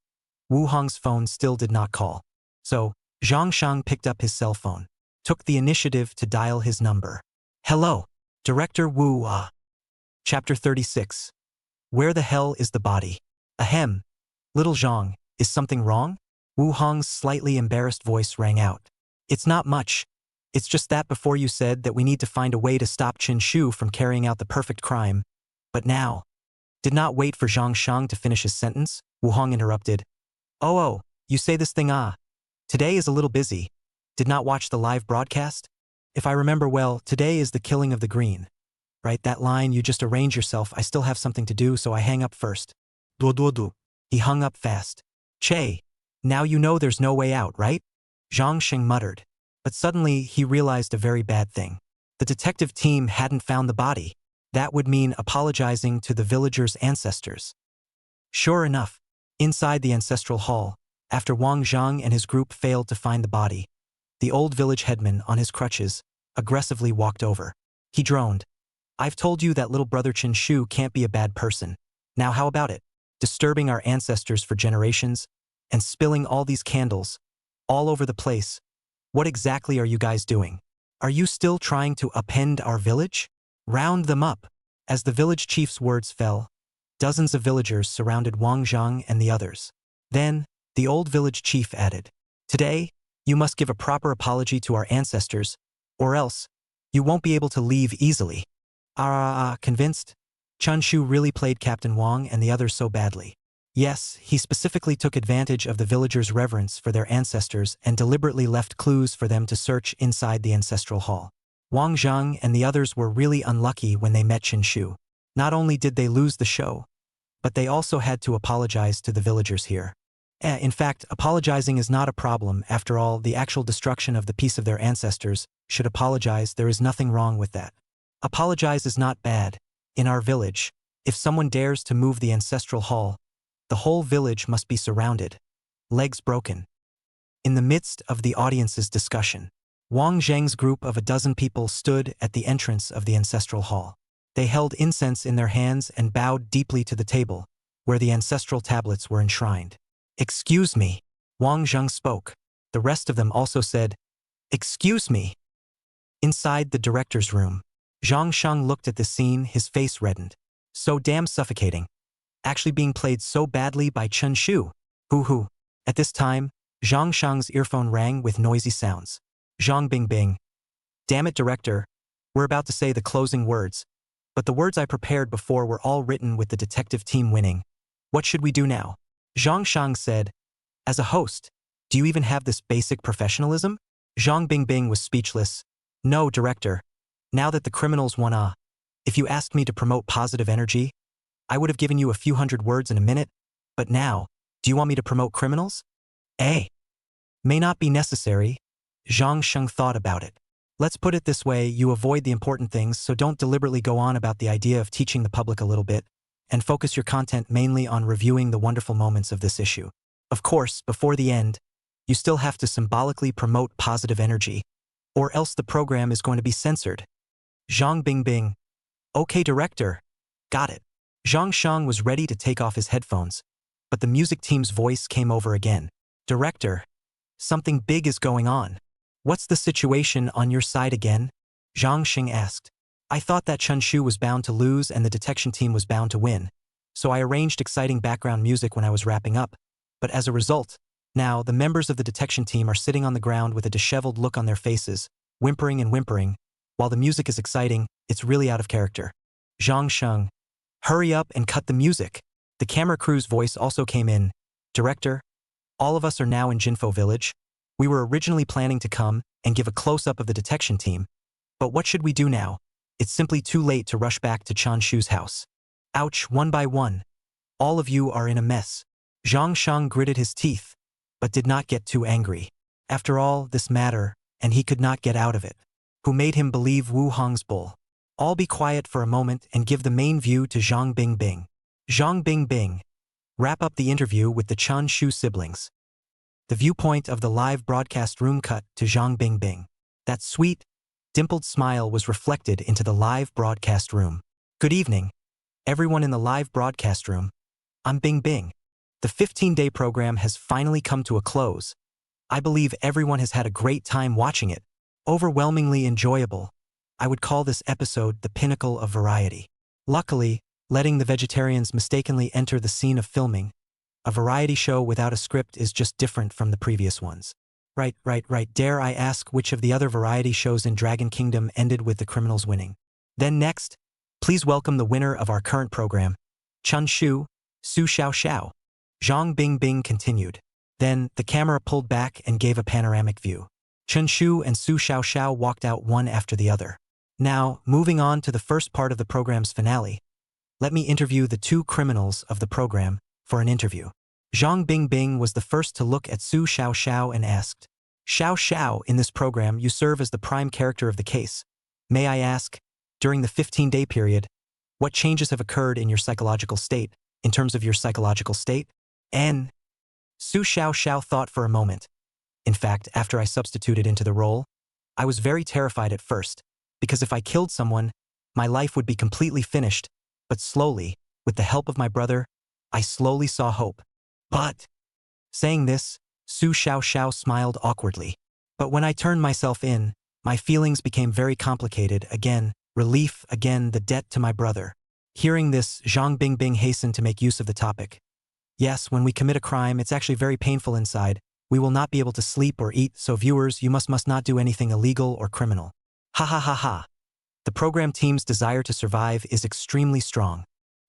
Wu Hong's phone still did not call. So, Zhang Sheng picked up his cell phone, took the initiative to dial his number. Hello, Director Wu. Chapter 36. Where the hell is the body? Ahem. Little Zhang, is something wrong? Wu Hong's slightly embarrassed voice rang out. It's not much. It's just that before you said that we need to find a way to stop Chen Shu from carrying out the perfect crime. But now. Did not wait for Zhang Sheng to finish his sentence, Wu Hong interrupted. Oh, you say this thing Today is a little busy. Did not watch the live broadcast? If I remember well, today is the killing of the green. Right, that line, you just arrange yourself, I still have something to do, so I hang up first. Du. He hung up fast. Che. Now you know there's no way out, right? Zhang Sheng muttered. But suddenly he realized a very bad thing. The detective team hadn't found the body. That would mean apologizing to the villagers' ancestors. Sure enough, inside the ancestral hall, after Wang Zhang and his group failed to find the body, the old village headman on his crutches aggressively walked over. He droned. I've told you that little brother Chun Shu can't be a bad person. Now how about it? Disturbing our ancestors for generations and spilling all these candles all over the place. What exactly are you guys doing? Are you still trying to upend our village? Round them up. As the village chief's words fell, dozens of villagers surrounded Wang Zhang and the others. Then, the old village chief added, Today, you must give a proper apology to our ancestors, or else, you won't be able to leave easily. Convinced? Chun Shu really played Captain Wang and the others so badly. Yes, he specifically took advantage of the villagers' reverence for their ancestors and deliberately left clues for them to search inside the ancestral hall. Wang Zhang and the others were really unlucky when they met Chen Shu. Not only did they lose the show, but they also had to apologize to the villagers here. In fact, apologizing is not a problem. After all, the actual destruction of the peace of their ancestors should apologize. There is nothing wrong with that. Apologize is not bad. In our village, if someone dares to move the ancestral hall, the whole village must be surrounded. Legs broken. In the midst of the audience's discussion, Wang Zhang's group of a dozen people stood at the entrance of the ancestral hall. They held incense in their hands and bowed deeply to the table, where the ancestral tablets were enshrined. Excuse me, Wang Zhang spoke. The rest of them also said, Excuse me. Inside the director's room, Zhang Sheng looked at the scene, his face reddened. So damn suffocating. Actually being played so badly by Chun Shu. Hoo. At this time, Zhang Sheng's earphone rang with noisy sounds. Zhang Bingbing. Damn it, director. We're about to say the closing words. But the words I prepared before were all written with the detective team winning. What should we do now? Zhang Sheng said. As a host, do you even have this basic professionalism? Zhang Bingbing was speechless. No, director. Now that the criminals won if you asked me to promote positive energy, I would have given you a few hundred words in a minute. But now, do you want me to promote criminals? May not be necessary. Zhang Sheng thought about it. Let's put it this way, you avoid the important things, so don't deliberately go on about the idea of teaching the public a little bit, and focus your content mainly on reviewing the wonderful moments of this issue. Of course, before the end, you still have to symbolically promote positive energy, or else the program is going to be censored. Zhang Bingbing. Okay, director. Got it. Zhang Sheng was ready to take off his headphones, but the music team's voice came over again. Director, something big is going on. What's the situation on your side again? Zhang Sheng asked. I thought that Chun Shu was bound to lose and the detection team was bound to win, so I arranged exciting background music when I was wrapping up. But as a result, now the members of the detection team are sitting on the ground with a disheveled look on their faces, whimpering and whimpering. While the music is exciting, it's really out of character. Zhang Sheng. Hurry up and cut the music. The camera crew's voice also came in. Director, all of us are now in Jinfo Village. We were originally planning to come and give a close-up of the detection team. But what should we do now? It's simply too late to rush back to Chun Shu's house. Ouch, one by one. All of you are in a mess. Zhang Sheng gritted his teeth, but did not get too angry. After all, this matter, and he could not get out of it. Who made him believe Wu Hong's bull? All be quiet for a moment and give the main view to Zhang Bingbing. Zhang Bingbing. Wrap up the interview with the Chun Shu siblings. The viewpoint of the live broadcast room cut to Zhang Bingbing. That sweet, dimpled smile was reflected into the live broadcast room. Good evening, everyone in the live broadcast room. I'm Bingbing. The 15-day program has finally come to a close. I believe everyone has had a great time watching it. Overwhelmingly enjoyable. I would call this episode the pinnacle of variety. Luckily, letting the vegetarians mistakenly enter the scene of filming, a variety show without a script is just different from the previous ones. Right. Dare I ask which of the other variety shows in Dragon Kingdom ended with the criminals winning? Then next, please welcome the winner of our current program, Chun Shu, Su Xiaoxiao. Zhang Bingbing continued. Then, the camera pulled back and gave a panoramic view. Chun Shu and Su Xiaoxiao walked out one after the other. Now, moving on to the first part of the program's finale, let me interview the two criminals of the program for an interview. Zhang Bingbing was the first to look at Su Xiaoxiao and asked, Xiaoxiao, in this program you serve as the prime character of the case. May I ask, during the 15-day period, what changes have occurred in your psychological state, in terms of your psychological state? And Su Xiaoxiao thought for a moment. In fact, after I substituted into the role, I was very terrified at first, because if I killed someone, my life would be completely finished, but slowly, with the help of my brother, I slowly saw hope. But, saying this, Su Xiaoxiao smiled awkwardly. But when I turned myself in, my feelings became very complicated. Again, relief, again, the debt to my brother. Hearing this, Zhang Bingbing hastened to make use of the topic. Yes, when we commit a crime, it's actually very painful inside. We will not be able to sleep or eat, so viewers, you must not do anything illegal or criminal. Ha ha ha ha. The program team's desire to survive is extremely strong.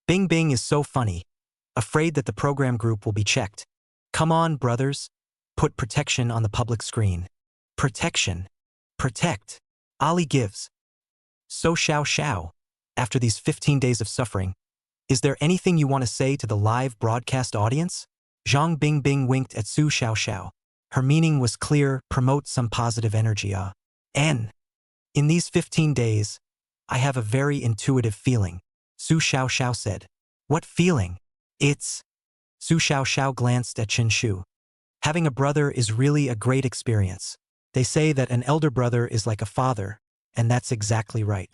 Bingbing is so funny. Afraid that the program group will be checked. Come on, brothers. Put protection on the public screen. Protection. Protect. Ali gives. So Xiaoxiao, after these 15 days of suffering, is there anything you want to say to the live broadcast audience? Zhang Bingbing winked at Su Xiaoxiao. Her meaning was clear, promote some positive energy. And in these 15 days, I have a very intuitive feeling, Su Xiaoxiao said. What feeling? It's... Su Xiaoxiao glanced at Chen Shu. Having a brother is really a great experience. They say that an elder brother is like a father, and that's exactly right.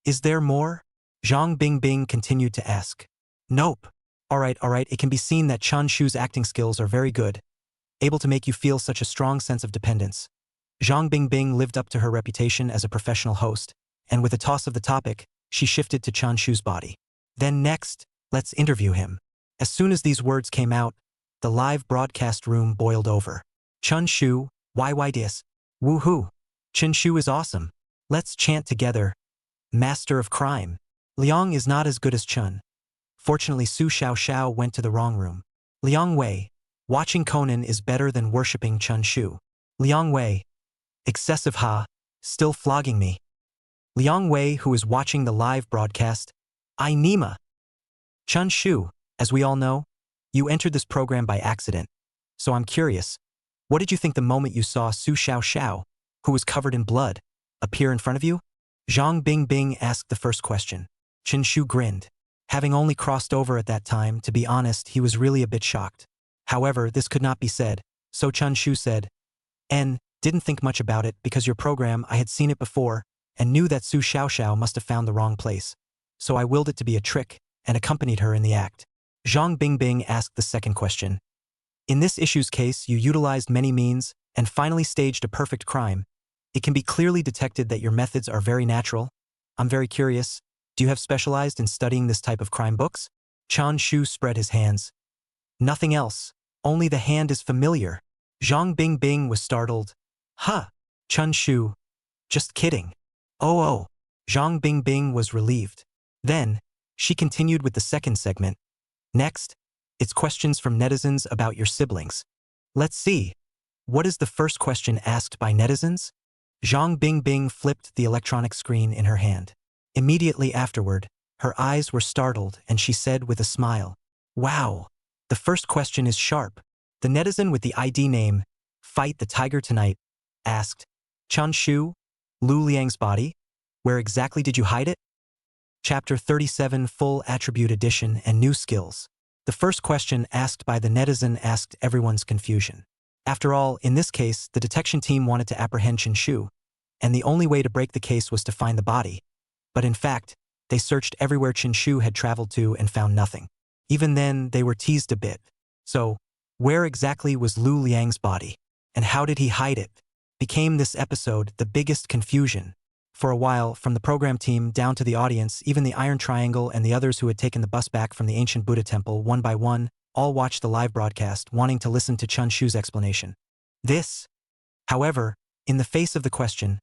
Is there more? Zhang Bingbing continued to ask. Nope. Alright, it can be seen that Chun Shu's acting skills are very good, able to make you feel such a strong sense of dependence. Zhang Bingbing lived up to her reputation as a professional host, and with a toss of the topic, she shifted to Chun Shu's body. Then next, let's interview him. As soon as these words came out, the live broadcast room boiled over. Chun Shu, why this? Woohoo! Chen Shu is awesome. Let's chant together. Master of crime. Liang is not as good as Chun. Fortunately, Su Xiaoxiao went to the wrong room. Liang Wei, watching Conan is better than worshipping Chun Shu. Liang Wei, excessive still flogging me. Liang Wei, who is watching the live broadcast, I Nima. Chun Shu, as we all know, you entered this program by accident. So I'm curious, what did you think the moment you saw Su Xiaoxiao, who was covered in blood, appear in front of you? Zhang Bingbing asked the first question. Chen Shu grinned. Having only crossed over at that time, to be honest, he was really a bit shocked. However, this could not be said, so Chun Shu said, didn't think much about it because your program, I had seen it before, and knew that Su Xiaoxiao must have found the wrong place. So I willed it to be a trick, and accompanied her in the act. Zhang Bingbing asked the second question. In this issue's case, you utilized many means, and finally staged a perfect crime. It can be clearly detected that your methods are very natural. I'm very curious, do you have specialized in studying this type of crime books? Chun Shu spread his hands. Nothing else, only the hand is familiar. Zhang Bingbing was startled. Chun Shu. Just kidding. Oh. Zhang Bingbing was relieved. Then, she continued with the second segment. Next, it's questions from netizens about your siblings. Let's see. What is the first question asked by netizens? Zhang Bingbing flipped the electronic screen in her hand. Immediately afterward, her eyes were startled and she said with a smile, Wow, the first question is sharp. The netizen with the ID name, Fight the Tiger Tonight, asked, Chun Shu, Lu Liang's body? Where exactly did you hide it? Chapter 37 Full Attribute Edition and New Skills. The first question asked by the netizen asked everyone's confusion. After all, in this case, the detection team wanted to apprehend Chen Shu, and the only way to break the case was to find the body. But in fact, they searched everywhere Chen Shu had traveled to and found nothing. Even then, they were teased a bit. So, where exactly was Lu Liang's body? And how did he hide it? Became this episode the biggest confusion. For a while, from the program team down to the audience, even the Iron Triangle and the others who had taken the bus back from the ancient Buddha temple one by one, all watched the live broadcast, wanting to listen to Chun Shu's explanation. However, in the face of the question,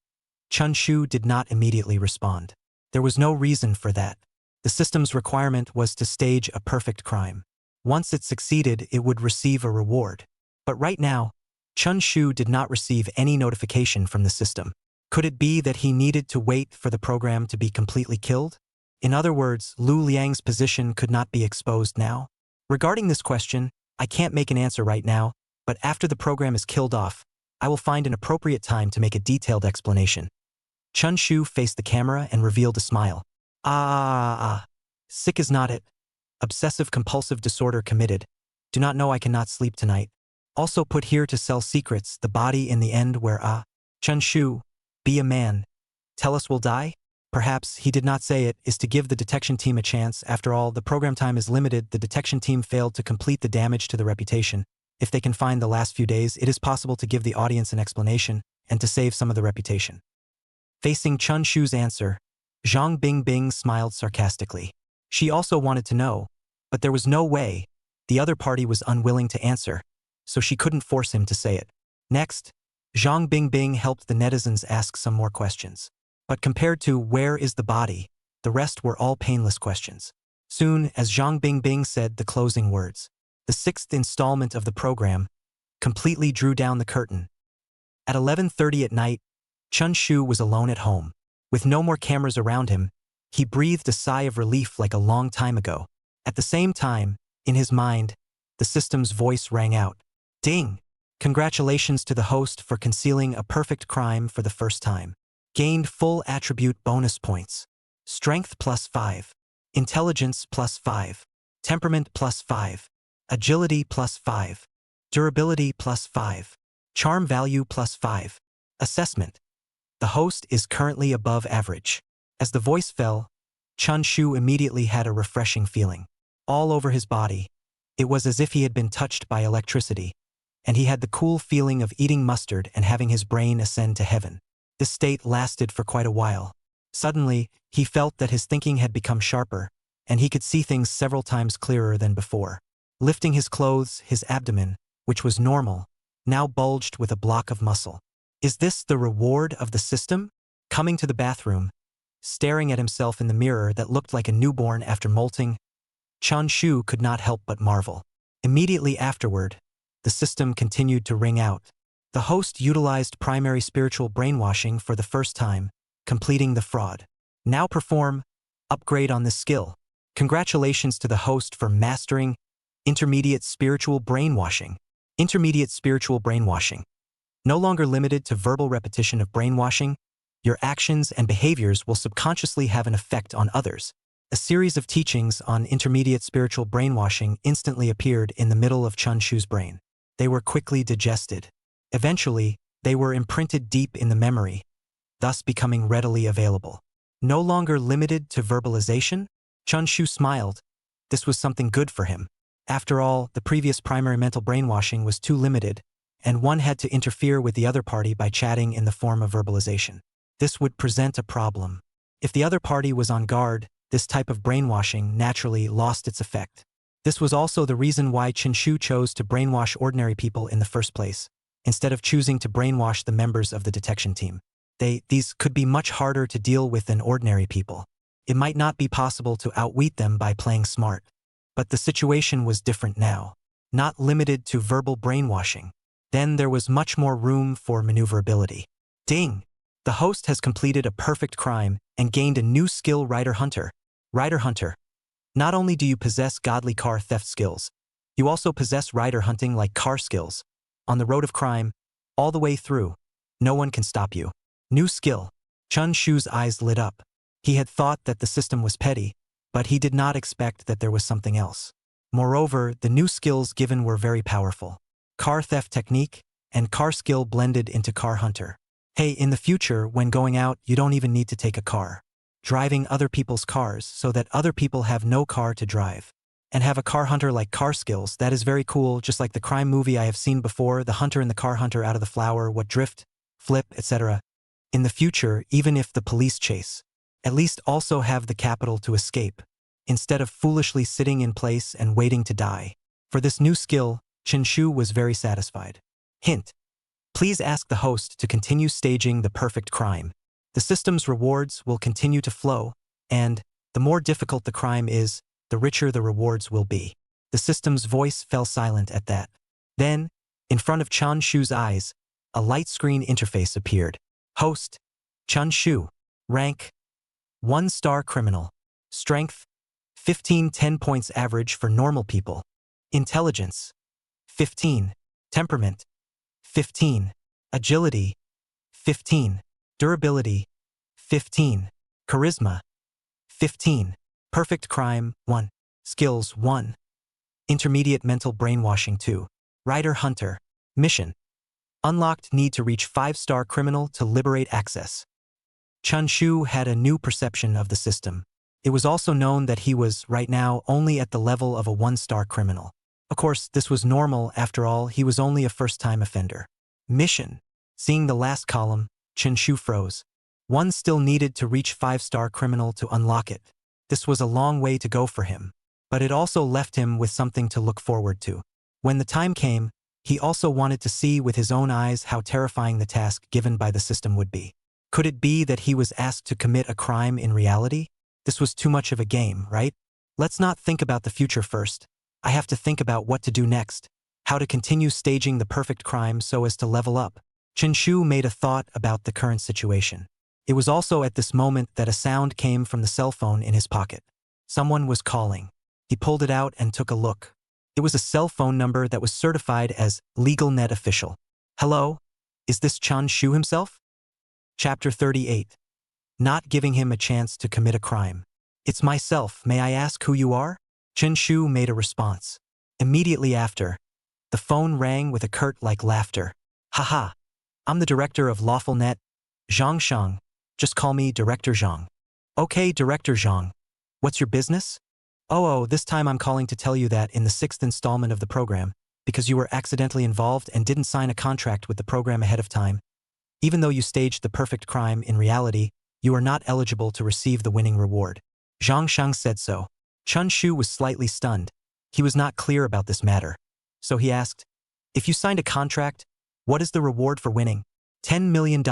Chun Shu did not immediately respond. There was no reason for that. The system's requirement was to stage a perfect crime. Once it succeeded, it would receive a reward. But right now, Chun Shu did not receive any notification from the system. Could it be that he needed to wait for the program to be completely killed? In other words, Lu Liang's position could not be exposed now? Regarding this question, I can't make an answer right now, but after the program is killed off, I will find an appropriate time to make a detailed explanation. Chun Shu faced the camera and revealed a smile. Sick is not it. Obsessive-compulsive disorder committed. Do not know I cannot sleep tonight. Also put here to sell secrets, the body in the end where Chun Shu, be a man. Tell us we'll die? Perhaps he did not say it, is to give the detection team a chance. After all, the program time is limited. The detection team failed to complete the damage to the reputation. If they can find the last few days, it is possible to give the audience an explanation and to save some of the reputation. Facing Chun Shu's answer, Zhang Bingbing smiled sarcastically. She also wanted to know, but there was no way. The other party was unwilling to answer, so she couldn't force him to say it. Next, Zhang Bingbing helped the netizens ask some more questions. But compared to where is the body, the rest were all painless questions. Soon as Zhang Bingbing said the closing words, the sixth installment of the program completely drew down the curtain. At 11:30 at night, Chun Shu was alone at home. With no more cameras around him, he breathed a sigh of relief like a long time ago. At the same time, in his mind, the system's voice rang out. Ding! Congratulations to the host for concealing a perfect crime for the first time. Gained full attribute bonus points. Strength +5. Intelligence +5. Temperament +5. Agility +5. Durability +5. Charm value +5. Assessment. The host is currently above average. As the voice fell, Chun Shu immediately had a refreshing feeling. All over his body, it was as if he had been touched by electricity, and he had the cool feeling of eating mustard and having his brain ascend to heaven. This state lasted for quite a while. Suddenly, he felt that his thinking had become sharper, and he could see things several times clearer than before. Lifting his clothes, his abdomen, which was normal, now bulged with a block of muscle. Is this the reward of the system? Coming to the bathroom, staring at himself in the mirror that looked like a newborn after molting, Chun Shu could not help but marvel. Immediately afterward, the system continued to ring out. The host utilized primary spiritual brainwashing for the first time, completing the fraud. Now perform upgrade on this skill. Congratulations to the host for mastering intermediate spiritual brainwashing. Intermediate spiritual brainwashing. No longer limited to verbal repetition of brainwashing, your actions and behaviors will subconsciously have an effect on others. A series of teachings on intermediate spiritual brainwashing instantly appeared in the middle of Chun Shu's brain. They were quickly digested. Eventually, they were imprinted deep in the memory, thus becoming readily available. No longer limited to verbalization, Chun Shu smiled. This was something good for him. After all, the previous primary mental brainwashing was too limited, and one had to interfere with the other party by chatting in the form of verbalization. This would present a problem. If the other party was on guard, this type of brainwashing naturally lost its effect. This was also the reason why Chen Shu chose to brainwash ordinary people in the first place, instead of choosing to brainwash the members of the detection team. These could be much harder to deal with than ordinary people. It might not be possible to outwit them by playing smart. But the situation was different now. Not limited to verbal brainwashing. Then there was much more room for maneuverability. Ding! The host has completed a perfect crime and gained a new skill, Rider Hunter. Rider Hunter. Not only do you possess godly car theft skills, you also possess rider hunting like car skills. On the road of crime, all the way through, no one can stop you. New skill. Chun Shu's eyes lit up. He had thought that the system was petty, but he did not expect that there was something else. Moreover, the new skills given were very powerful. Car theft technique, and car skill blended into car hunter. Hey, in the future, when going out, you don't even need to take a car. Driving other people's cars so that other people have no car to drive. And have a car hunter like car skills, that is very cool, just like the crime movie I have seen before, the hunter and the car hunter out of the flower, what drift, flip, etc. In the future, even if the police chase, at least also have the capital to escape, instead of foolishly sitting in place and waiting to die. For this new skill, Chen Shu was very satisfied. Hint. Please ask the host to continue staging the perfect crime. The system's rewards will continue to flow, and the more difficult the crime is, the richer the rewards will be. The system's voice fell silent at that. Then, in front of Chun Shu's eyes, a light screen interface appeared. Host, Chun Shu. Rank, 1-star criminal. Strength, 15 10 points average for normal people. Intelligence, 15. Temperament, 15. Agility, 15. Durability, 15. Charisma, 15. Perfect crime, 1. Skills, 1. Intermediate mental brainwashing, 2. Rider hunter. Mission. Unlocked, need to reach 5-star criminal to liberate access. Chun Shu had a new perception of the system. It was also known that he was, right now, only at the level of a 1-star criminal. Of course, this was normal, after all, he was only a first-time offender. Mission. Seeing the last column, Chen Shu froze. One still needed to reach 5-star criminal to unlock it. This was a long way to go for him, but it also left him with something to look forward to. When the time came, he also wanted to see with his own eyes how terrifying the task given by the system would be. Could it be that he was asked to commit a crime in reality? This was too much of a game, right? Let's not think about the future first. I have to think about what to do next, how to continue staging the perfect crime so as to level up. Chen Shu made a thought about the current situation. It was also at this moment that a sound came from the cell phone in his pocket. Someone was calling. He pulled it out and took a look. It was a cell phone number that was certified as LegalNet official. Hello? Is this Chun Shu himself? Chapter 38. Not giving him a chance to commit a crime. It's myself, may I ask who you are? Chen Shu made a response. Immediately after, the phone rang with a curt-like laughter. Haha. I'm the director of LawfulNet, Zhang Shang. Just call me Director Zhang. Okay, Director Zhang. What's your business? Oh, this time I'm calling to tell you that in the 6th installment of the program, because you were accidentally involved and didn't sign a contract with the program ahead of time, even though you staged the perfect crime in reality, you are not eligible to receive the winning reward. Zhang Shang said so. Chun Shu was slightly stunned. He was not clear about this matter. So he asked, if you signed a contract, what is the reward for winning? $10 million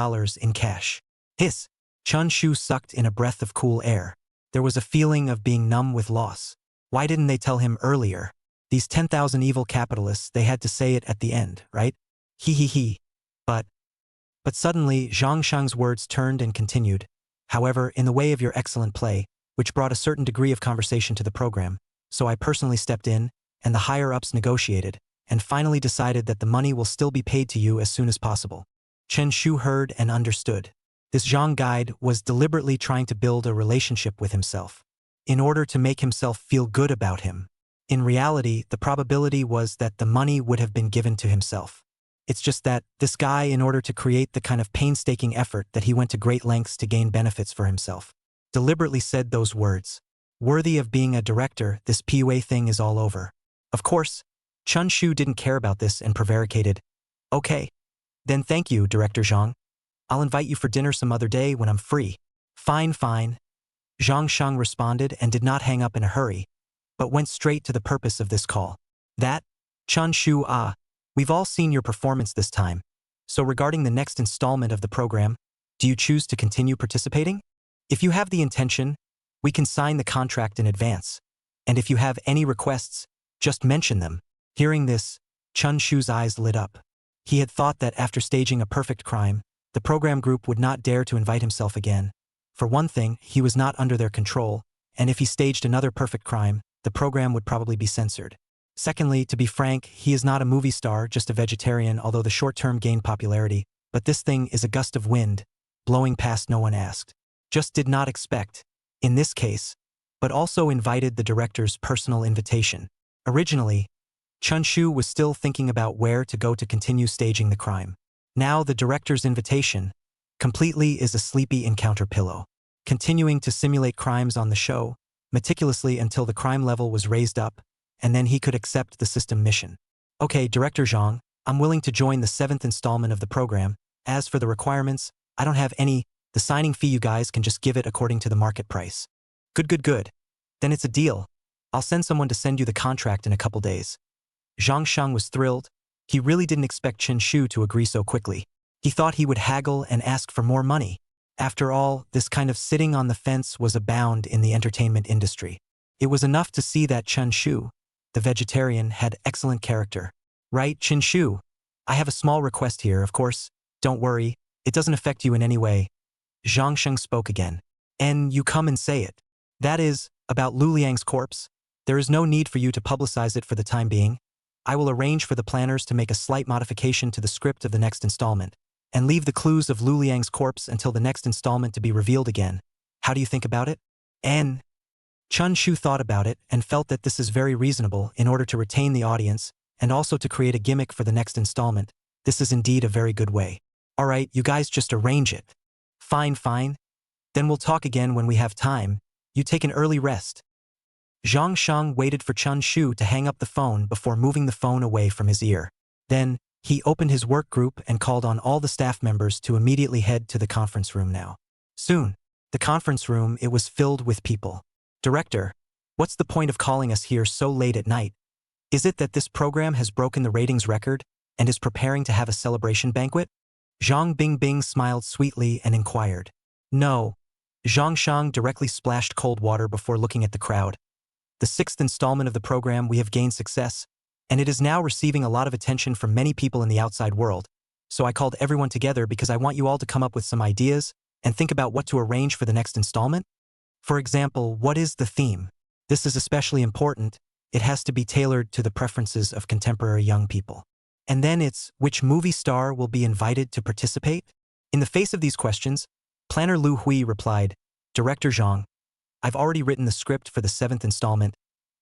in cash. Hiss. Chun Shu sucked in a breath of cool air. There was a feeling of being numb with loss. Why didn't they tell him earlier? These 10,000 evil capitalists, they had to say it at the end, right? He. But suddenly, Zhang Shang's words turned and continued. However, in the way of your excellent play, which brought a certain degree of conversation to the program, so I personally stepped in, and the higher-ups negotiated, and finally decided that the money will still be paid to you as soon as possible. Chen Shu heard and understood. This Zhang guide was deliberately trying to build a relationship with himself, in order to make himself feel good about him. In reality, the probability was that the money would have been given to himself. It's just that this guy, in order to create the kind of painstaking effort that he went to great lengths to gain benefits for himself, deliberately said those words. Worthy of being a director, this PUA thing is all over. Of course, Chun Shu didn't care about this and prevaricated. Okay. Then thank you, Director Zhang. I'll invite you for dinner some other day when I'm free. Fine. Zhang Shang responded and did not hang up in a hurry, but went straight to the purpose of this call. That, Chun Shu, we've all seen your performance this time. So regarding the next installment of the program, do you choose to continue participating? If you have the intention, we can sign the contract in advance. And if you have any requests, just mention them. Hearing this, Chun Shu's eyes lit up. He had thought that after staging a perfect crime, the program group would not dare to invite himself again. For one thing, he was not under their control, and if he staged another perfect crime, the program would probably be censored. Secondly, to be frank, he is not a movie star, just a vegetarian, although the short-term gained popularity, but this thing is a gust of wind, blowing past no one asked. Just did not expect, in this case, but also invited the director's personal invitation. Originally, Chun Shu was still thinking about where to go to continue staging the crime. Now the director's invitation completely is a sleepy encounter pillow, continuing to simulate crimes on the show, meticulously until the crime level was raised up, and then he could accept the system mission. Okay, Director Zhang, I'm willing to join the 7th installment of the program. As for the requirements, I don't have any. The signing fee you guys can just give it according to the market price. Good. Then it's a deal. I'll send someone to send you the contract in a couple days. Zhang Shang was thrilled. He really didn't expect Chen Shu to agree so quickly. He thought he would haggle and ask for more money. After all, this kind of sitting on the fence was abound in the entertainment industry. It was enough to see that Chen Shu, the vegetarian, had excellent character. Right, Chen Shu? I have a small request here, of course. Don't worry, it doesn't affect you in any way. Zhang Sheng spoke again. And you come and say it. That is, about Lu Liang's corpse. There is no need for you to publicize it for the time being. I will arrange for the planners to make a slight modification to the script of the next installment, and leave the clues of Lu Liang's corpse until the next installment to be revealed again. How do you think about it? And Chun Shu thought about it and felt that this is very reasonable in order to retain the audience and also to create a gimmick for the next installment. This is indeed a very good way. Alright, you guys just arrange it. Fine. Then we'll talk again when we have time. You take an early rest. Zhang Shang waited for Chun Shu to hang up the phone before moving the phone away from his ear. Then, he opened his work group and called on all the staff members to immediately head to the conference room now. Soon, the conference room, it was filled with people. Director, what's the point of calling us here so late at night? Is it that this program has broken the ratings record and is preparing to have a celebration banquet? Zhang Bingbing smiled sweetly and inquired. No. Zhang Shang directly splashed cold water before looking at the crowd. The 6th installment of the program, we have gained success, and it is now receiving a lot of attention from many people in the outside world. So I called everyone together because I want you all to come up with some ideas and think about what to arrange for the next installment. For example, what is the theme? This is especially important. It has to be tailored to the preferences of contemporary young people. And then it's, which movie star will be invited to participate? In the face of these questions, planner Lu Hui replied, Director Zhang, I've already written the script for the 7th installment,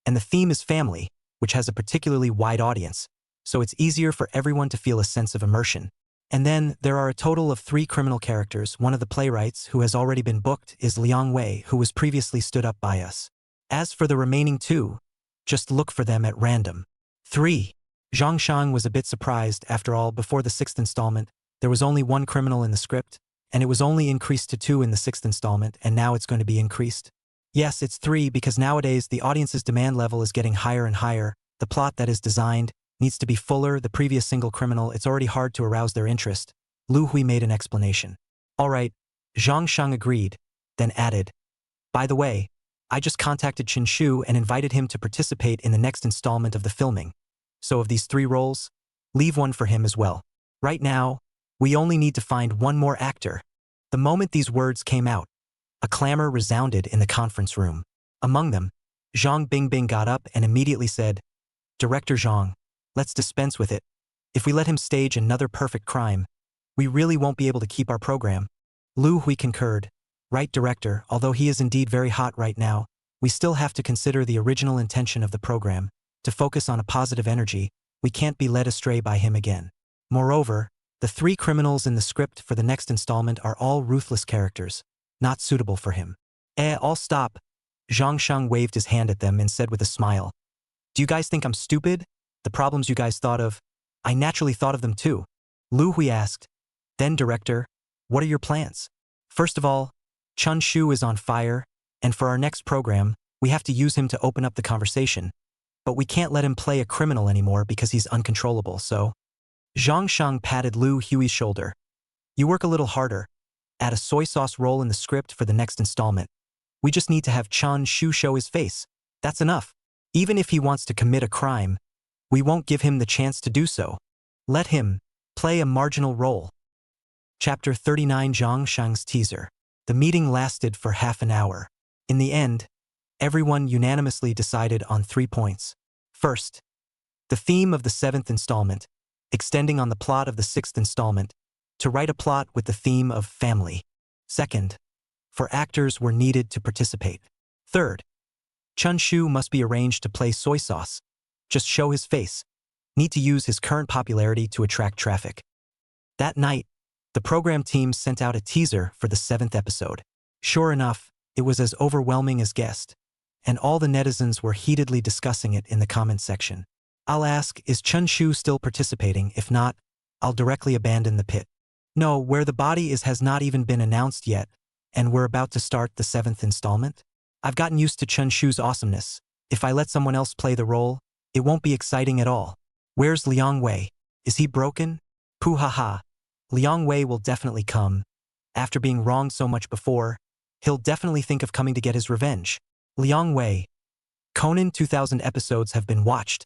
and the theme is family, which has a particularly wide audience, so it's easier for everyone to feel a sense of immersion. And then, there are a total of 3 criminal characters. One of the playwrights who has already been booked is Liang Wei, who was previously stood up by us. As for the remaining 2, just look for them at random. 3. Zhang Shang was a bit surprised. After all, before the 6th installment, there was only 1 criminal in the script, and it was only increased to 2 in the 6th installment, and now it's going to be increased. Yes, it's 3 because nowadays the audience's demand level is getting higher and higher. The plot that is designed needs to be fuller. The previous single criminal, it's already hard to arouse their interest. Lu Hui made an explanation. Alright, Zhang Shang agreed, then added, by the way, I just contacted Chen Shu and invited him to participate in the next installment of the filming. So of these 3 roles, leave 1 for him as well. Right now, we only need to find 1 more actor. The moment these words came out, a clamor resounded in the conference room. Among them, Zhang Bingbing got up and immediately said, Director Zhang, let's dispense with it. If we let him stage another perfect crime, we really won't be able to keep our program. Lu Hui concurred. Right, Director, although he is indeed very hot right now, we still have to consider the original intention of the program, to focus on a positive energy. We can't be led astray by him again. Moreover, the 3 criminals in the script for the next installment are all ruthless characters, not suitable for him. I'll stop. Zhang Shang waved his hand at them and said with a smile, do you guys think I'm stupid? The problems you guys thought of, I naturally thought of them too. Lu Hui asked, then Director, what are your plans? First of all, Chun Shu is on fire, and for our next program, we have to use him to open up the conversation. But we can't let him play a criminal anymore because he's uncontrollable, so… Zhang Shang patted Lu Hui's shoulder. You work a little harder. Add a soy sauce role in the script for the next installment. We just need to have Chun Shu show his face. That's enough. Even if he wants to commit a crime, we won't give him the chance to do so. Let him play a marginal role. Chapter 39 Zhang Shang's teaser. The meeting lasted for half an hour. In the end, everyone unanimously decided on 3 points. First, the theme of the 7th installment, extending on the plot of the 6th installment, to write a plot with the theme of family. Second, for actors were needed to participate. Third, Chun Shu must be arranged to play soy sauce. Just show his face. Need to use his current popularity to attract traffic. That night, the program team sent out a teaser for the 7th episode. Sure enough, it was as overwhelming as guessed, and all the netizens were heatedly discussing it in the comment section. I'll ask, is Chun Shu still participating? If not, I'll directly abandon the pit. No, where the body is has not even been announced yet, and we're about to start the 7th installment? I've gotten used to Chun Shu's awesomeness. If I let someone else play the role, it won't be exciting at all. Where's Liang Wei? Is he broken? Pooh ha ha. Liang Wei will definitely come. After being wronged so much before, he'll definitely think of coming to get his revenge. Liang Wei. Conan 2000 episodes have been watched.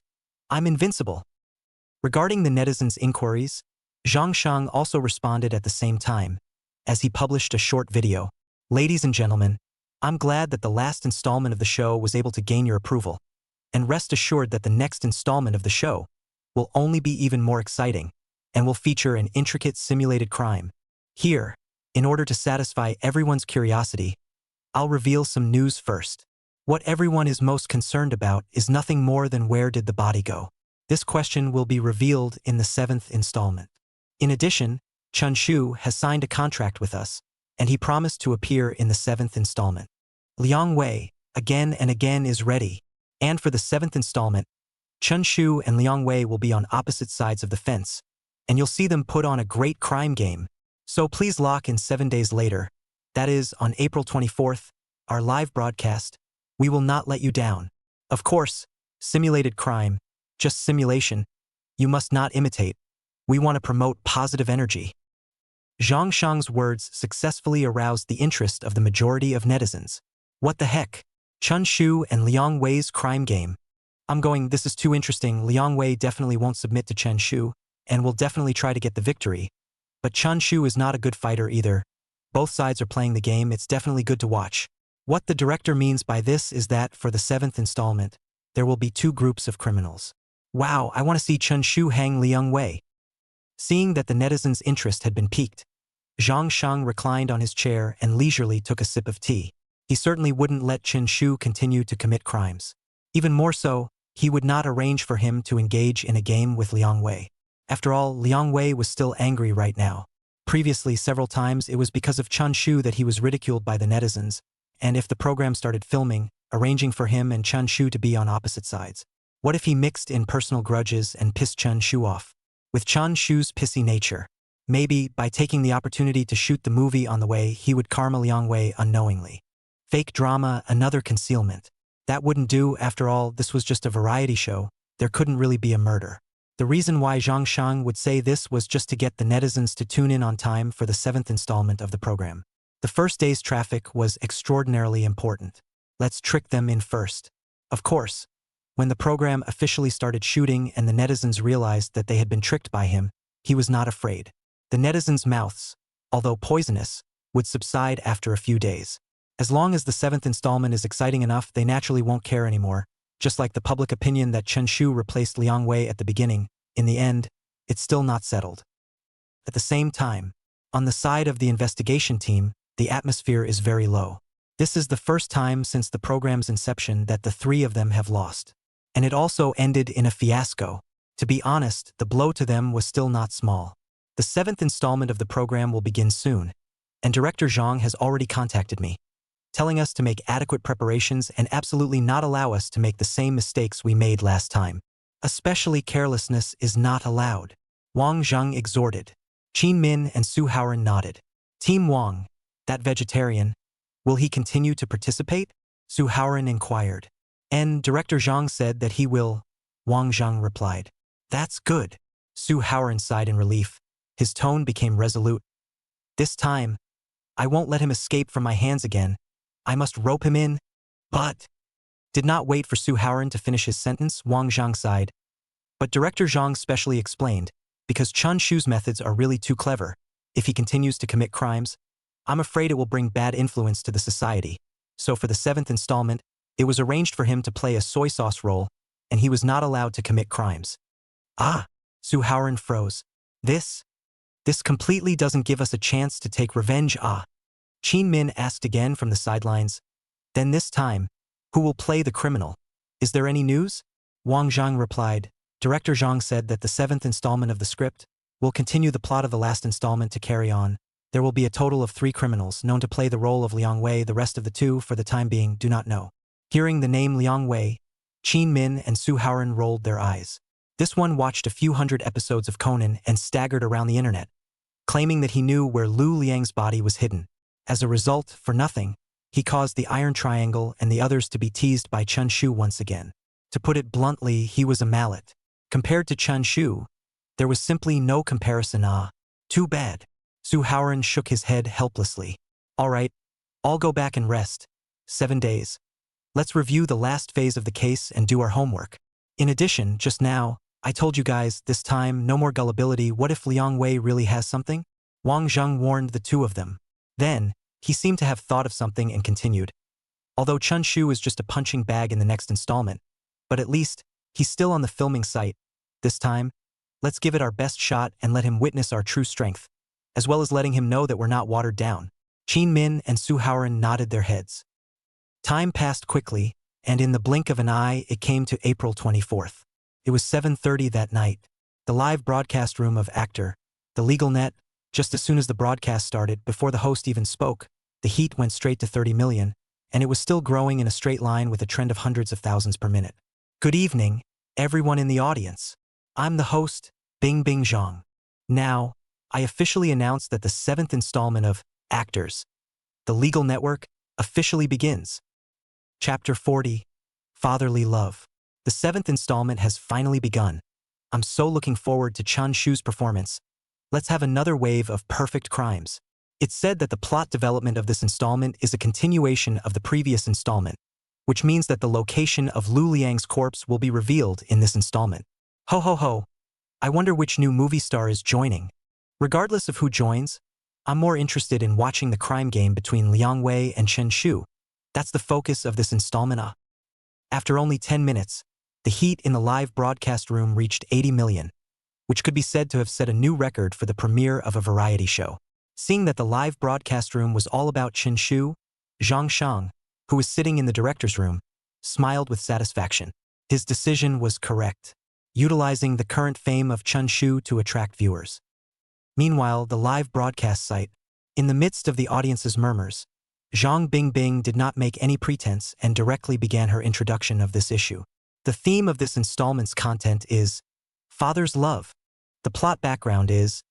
I'm invincible. Regarding the netizens' inquiries, Zhang Shang also responded at the same time, as he published a short video. Ladies and gentlemen, I'm glad that the last installment of the show was able to gain your approval, and rest assured that the next installment of the show will only be even more exciting and will feature an intricate simulated crime. Here, in order to satisfy everyone's curiosity, I'll reveal some news first. What everyone is most concerned about is nothing more than where did the body go. This question will be revealed in the 7th installment. In addition, Chun Shu has signed a contract with us, and he promised to appear in the 7th installment. Liang Wei, again and again, is ready, and for the 7th installment, Chun Shu and Liang Wei will be on opposite sides of the fence, and you'll see them put on a great crime game. So please lock in 7 days later, that is, on April 24th, our live broadcast. We will not let you down. Of course, simulated crime, just simulation. You must not imitate. We want to promote positive energy. Zhang Shang's words successfully aroused the interest of the majority of netizens. What the heck? Chun Shu and Liang Wei's crime game. This is too interesting. Liang Wei definitely won't submit to Chen Shu, and will definitely try to get the victory. But Chun Shu is not a good fighter either. Both sides are playing the game. It's definitely good to watch. What the director means by this is that for the 7th installment, there will be 2 groups of criminals. Wow, I want to see Chun Shu hang Liang Wei. Seeing that the netizens' interest had been piqued, Zhang Shang reclined on his chair and leisurely took a sip of tea. He certainly wouldn't let Chen Shu continue to commit crimes. Even more so, he would not arrange for him to engage in a game with Liang Wei. After all, Liang Wei was still angry right now. Previously, several times, it was because of Chun Shu that he was ridiculed by the netizens, and if the program started filming, arranging for him and Chun Shu to be on opposite sides. What if he mixed in personal grudges and pissed Chun Shu off? With Chun Shu's pissy nature, maybe, by taking the opportunity to shoot the movie on the way, he would karma Liang Wei unknowingly. Fake drama, another concealment. That wouldn't do. After all, this was just a variety show. There couldn't really be a murder. The reason why Zhang Shang would say this was just to get the netizens to tune in on time for the 7th installment of the program. The first day's traffic was extraordinarily important. Let's trick them in first. Of course, when the program officially started shooting and the netizens realized that they had been tricked by him, he was not afraid. The netizens' mouths, although poisonous, would subside after a few days. As long as the 7th installment is exciting enough, they naturally won't care anymore. Just like the public opinion that Chen Shu replaced Liang Wei at the beginning, in the end, it's still not settled. At the same time, on the side of the investigation team, the atmosphere is very low. This is the first time since the program's inception that the 3 of them have lost. And it also ended in a fiasco. To be honest, the blow to them was still not small. The 7th installment of the program will begin soon, and Director Zhang has already contacted me, telling us to make adequate preparations and absolutely not allow us to make the same mistakes we made last time. Especially carelessness is not allowed. Wang Zheng exhorted. Qin Min and Suharan nodded. Team Wang, that vegetarian, will he continue to participate? Suharan inquired. And Director Zhang said that he will. Wang Zheng replied. That's good. Suharan sighed in relief. His tone became resolute. This time, I won't let him escape from my hands again. I must rope him in. But did not wait for Suharan to finish his sentence. Wang Zhang sighed. But Director Zhang specially explained, because Chun Shu's methods are really too clever. If he continues to commit crimes, I'm afraid it will bring bad influence to the society. So for the 7th installment, it was arranged for him to play a soy sauce role, and he was not allowed to commit crimes. Ah, Suharan froze. This completely doesn't give us a chance to take revenge. Ah. Qin Min asked again from the sidelines. Then this time, who will play the criminal? Is there any news? Wang Zhang replied. Director Zhang said that the 7th installment of the script will continue the plot of the last installment to carry on. There will be a total of 3 criminals known to play the role of Liang Wei. The rest of the 2, for the time being, do not know. Hearing the name Liang Wei, Qin Min and Suharan rolled their eyes. This one watched a few hundred episodes of Conan and staggered around the internet, claiming that he knew where Lu Liang's body was hidden. As a result, for nothing, he caused the Iron Triangle and the others to be teased by Chun Shu once again. To put it bluntly, he was a mallet. Compared to Chen Shu, there was simply no comparison. Too bad. Suharan shook his head helplessly. All right, I'll go back and rest. 7 days. Let's review the last phase of the case and do our homework. In addition, just now, I told you guys, this time, no more gullibility. What if Liang Wei really has something? Wang Zhang warned the 2 of them. Then, he seemed to have thought of something and continued. Although Chun Shu is just a punching bag in the next installment, but at least, he's still on the filming site. This time, let's give it our best shot and let him witness our true strength, as well as letting him know that we're not watered down. Qin Min and Suharan nodded their heads. Time passed quickly, and in the blink of an eye, it came to April 24th. It was 7:30 that night. The live broadcast room of Actor, the legal net, just as soon as the broadcast started, before the host even spoke, the heat went straight to 30 million, and it was still growing in a straight line with a trend of hundreds of thousands per minute. Good evening, everyone in the audience. I'm the host, Bing Zhang. Now, I officially announce that the 7th installment of Actors, the Legal Network, officially begins. Chapter 40, Fatherly Love. The 7th installment has finally begun. I'm so looking forward to Chun Shu's performance. Let's have another wave of perfect crimes. It's said that the plot development of this installment is a continuation of the previous installment, which means that the location of Lu Liang's corpse will be revealed in this installment. Ho ho ho. I wonder which new movie star is joining. Regardless of who joins, I'm more interested in watching the crime game between Liang Wei and Chen Shu. That's the focus of this installment. After only 10 minutes, the heat in the live broadcast room reached 80 million, which could be said to have set a new record for the premiere of a variety show. Seeing that the live broadcast room was all about Chen Shu, Zhang Shang, who was sitting in the director's room, smiled with satisfaction. His decision was correct, utilizing the current fame of Chun Shu to attract viewers. Meanwhile, the live broadcast site, in the midst of the audience's murmurs, Zhang Bingbing did not make any pretense and directly began her introduction of this issue. The theme of this installment's content is Father's Love. The plot background is,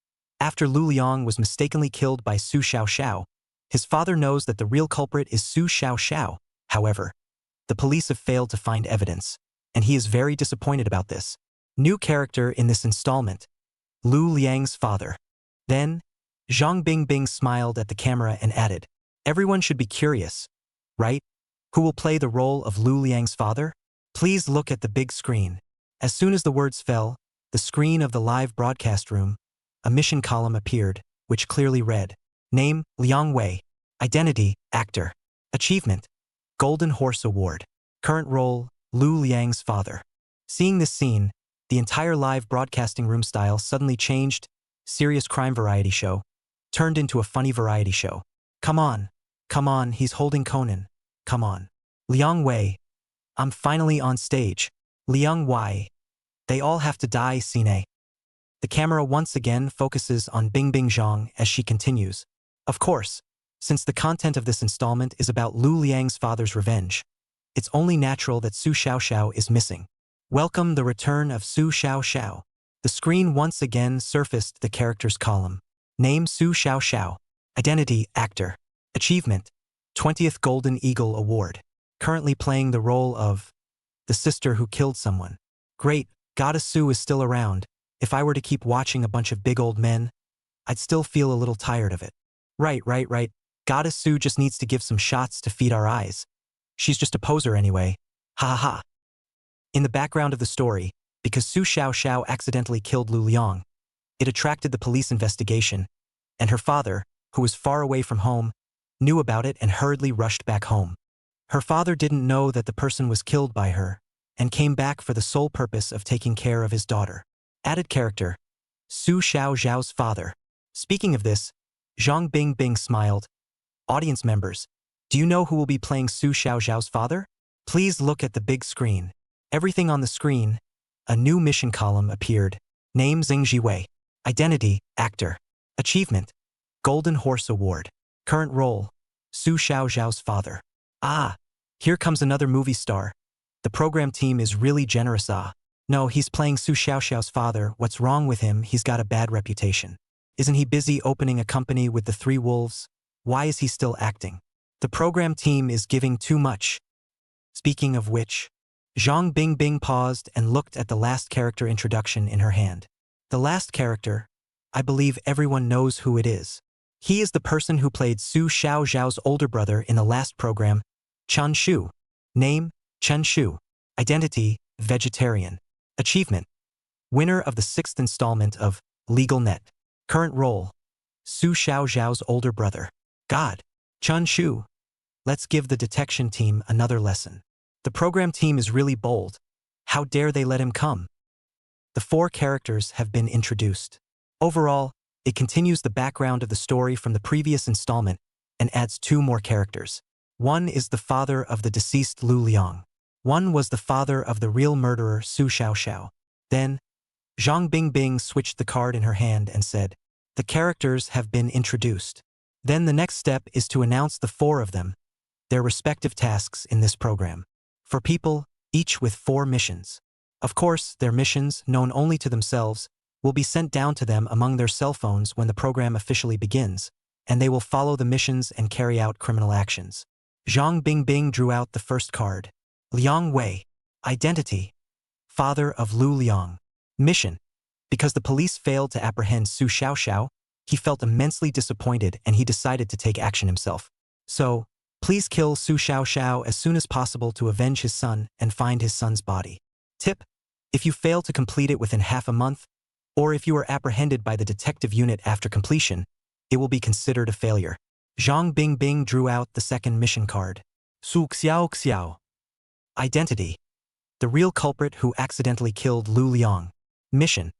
after Lu Liang was mistakenly killed by Su Xiaoxiao, his father knows that the real culprit is Su Xiaoxiao. However, the police have failed to find evidence, and he is very disappointed about this. New character in this installment, Lu Liang's father. Then, Zhang Bingbing smiled at the camera and added, everyone should be curious, right? Who will play the role of Lu Liang's father? Please look at the big screen. As soon as the words fell, the screen of the live broadcast room, a mission column appeared, which clearly read, Name, Liang Wei. Identity, Actor. Achievement, Golden Horse Award. Current role, Lu Liang's father. Seeing this scene, the entire live broadcasting room style suddenly changed. Serious crime variety show turned into a funny variety show. Come on, he's holding Conan. Come on. Liang Wei. I'm finally on stage. Liang Wei. They all have to die, Cine. The camera once again focuses on Bingbing Zhang as she continues. Of course, since the content of this installment is about Lu Liang's father's revenge, it's only natural that Su Xiaoxiao is missing. Welcome the return of Su Xiaoxiao. The screen once again surfaced the characters column. Name Su Xiaoxiao. Identity, Actor. Achievement, 20th Golden Eagle Award. Currently playing the role of the sister who killed someone. Great, Goddess Su is still around. If I were to keep watching a bunch of big old men, I'd still feel a little tired of it. Right. Goddess Su just needs to give some shots to feed our eyes. She's just a poser anyway. Ha ha ha. In the background of the story, because Su Xiaoxiao accidentally killed Lu Liang, it attracted the police investigation, and her father, who was far away from home, knew about it and hurriedly rushed back home. Her father didn't know that the person was killed by her, and came back for the sole purpose of taking care of his daughter. Added character, Su Xiaoxiao's father. Speaking of this, Zhang Bingbing smiled. Audience members, do you know who will be playing Su Xiaoxiao's father? Please look at the big screen. Everything on the screen. A new mission column appeared. Name Xing Jiwei. Identity, actor. Achievement, Golden Horse Award. Current role, Su Xiaoxiao's father. Ah, here comes another movie star. The program team is really generous. No, he's playing Su Xiaoxiao's father. What's wrong with him? He's got a bad reputation. Isn't he busy opening a company with the three wolves? Why is he still acting? The program team is giving too much. Speaking of which, Zhang Bingbing paused and looked at the last character introduction in her hand. The last character, I believe everyone knows who it is. He is the person who played Su Xiaoxiao's older brother in the last program, Chun Shu. Name, Chen Shu. Identity, vegetarian. Achievement, winner of the 6th installment of Legal Net. Current role, Su Xiaoxiao's older brother. God, Chun Shu. Let's give the detection team another lesson. The program team is really bold. How dare they let him come? The 4 characters have been introduced. Overall, it continues the background of the story from the previous installment and adds 2 more characters. One is the father of the deceased Lu Liang. One was the father of the real murderer Su Xiaoxiao. Then, Zhang Bingbing switched the card in her hand and said, "The characters have been introduced." Then the next step is to announce the 4 of them, their respective tasks in this program. For people, each with 4 missions. Of course, their missions, known only to themselves, will be sent down to them among their cell phones when the program officially begins, and they will follow the missions and carry out criminal actions. Zhang Bingbing drew out the first card. Liang Wei. Identity, father of Lu Liang. Mission. Because the police failed to apprehend Su Xiaoxiao, he felt immensely disappointed and he decided to take action himself. So, please kill Su Xiaoxiao as soon as possible to avenge his son and find his son's body. Tip: if you fail to complete it within half a month, or if you are apprehended by the detective unit after completion, it will be considered a failure. Zhang Bingbing drew out the second mission card. Su Xiaoxiao. Identity, the real culprit who accidentally killed Lu Liang. Mission: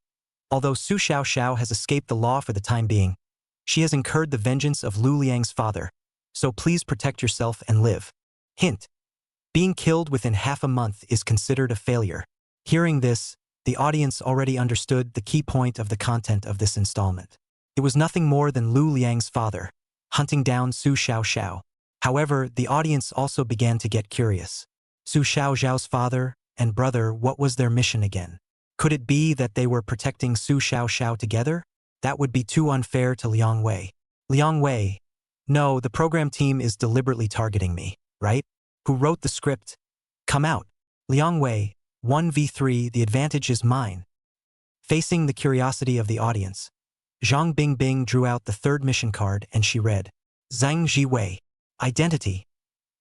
although Su Xiaoxiao has escaped the law for the time being, she has incurred the vengeance of Lu Liang's father, so please protect yourself and live. Hint: being killed within half a month is considered a failure. Hearing this, the audience already understood the key point of the content of this installment. It was nothing more than Lu Liang's father, hunting down Su Xiaoxiao. However, the audience also began to get curious. Su Xiaoxiao's father and brother, what was their mission again? Could it be that they were protecting Su Xiaoxiao together? That would be too unfair to Liang Wei. Liang Wei. No, the program team is deliberately targeting me, right? Who wrote the script? Come out. Liang Wei, 1v3, the advantage is mine. Facing the curiosity of the audience, Zhang Bingbing drew out the third mission card and she read, Zhang Jiwei. Identity,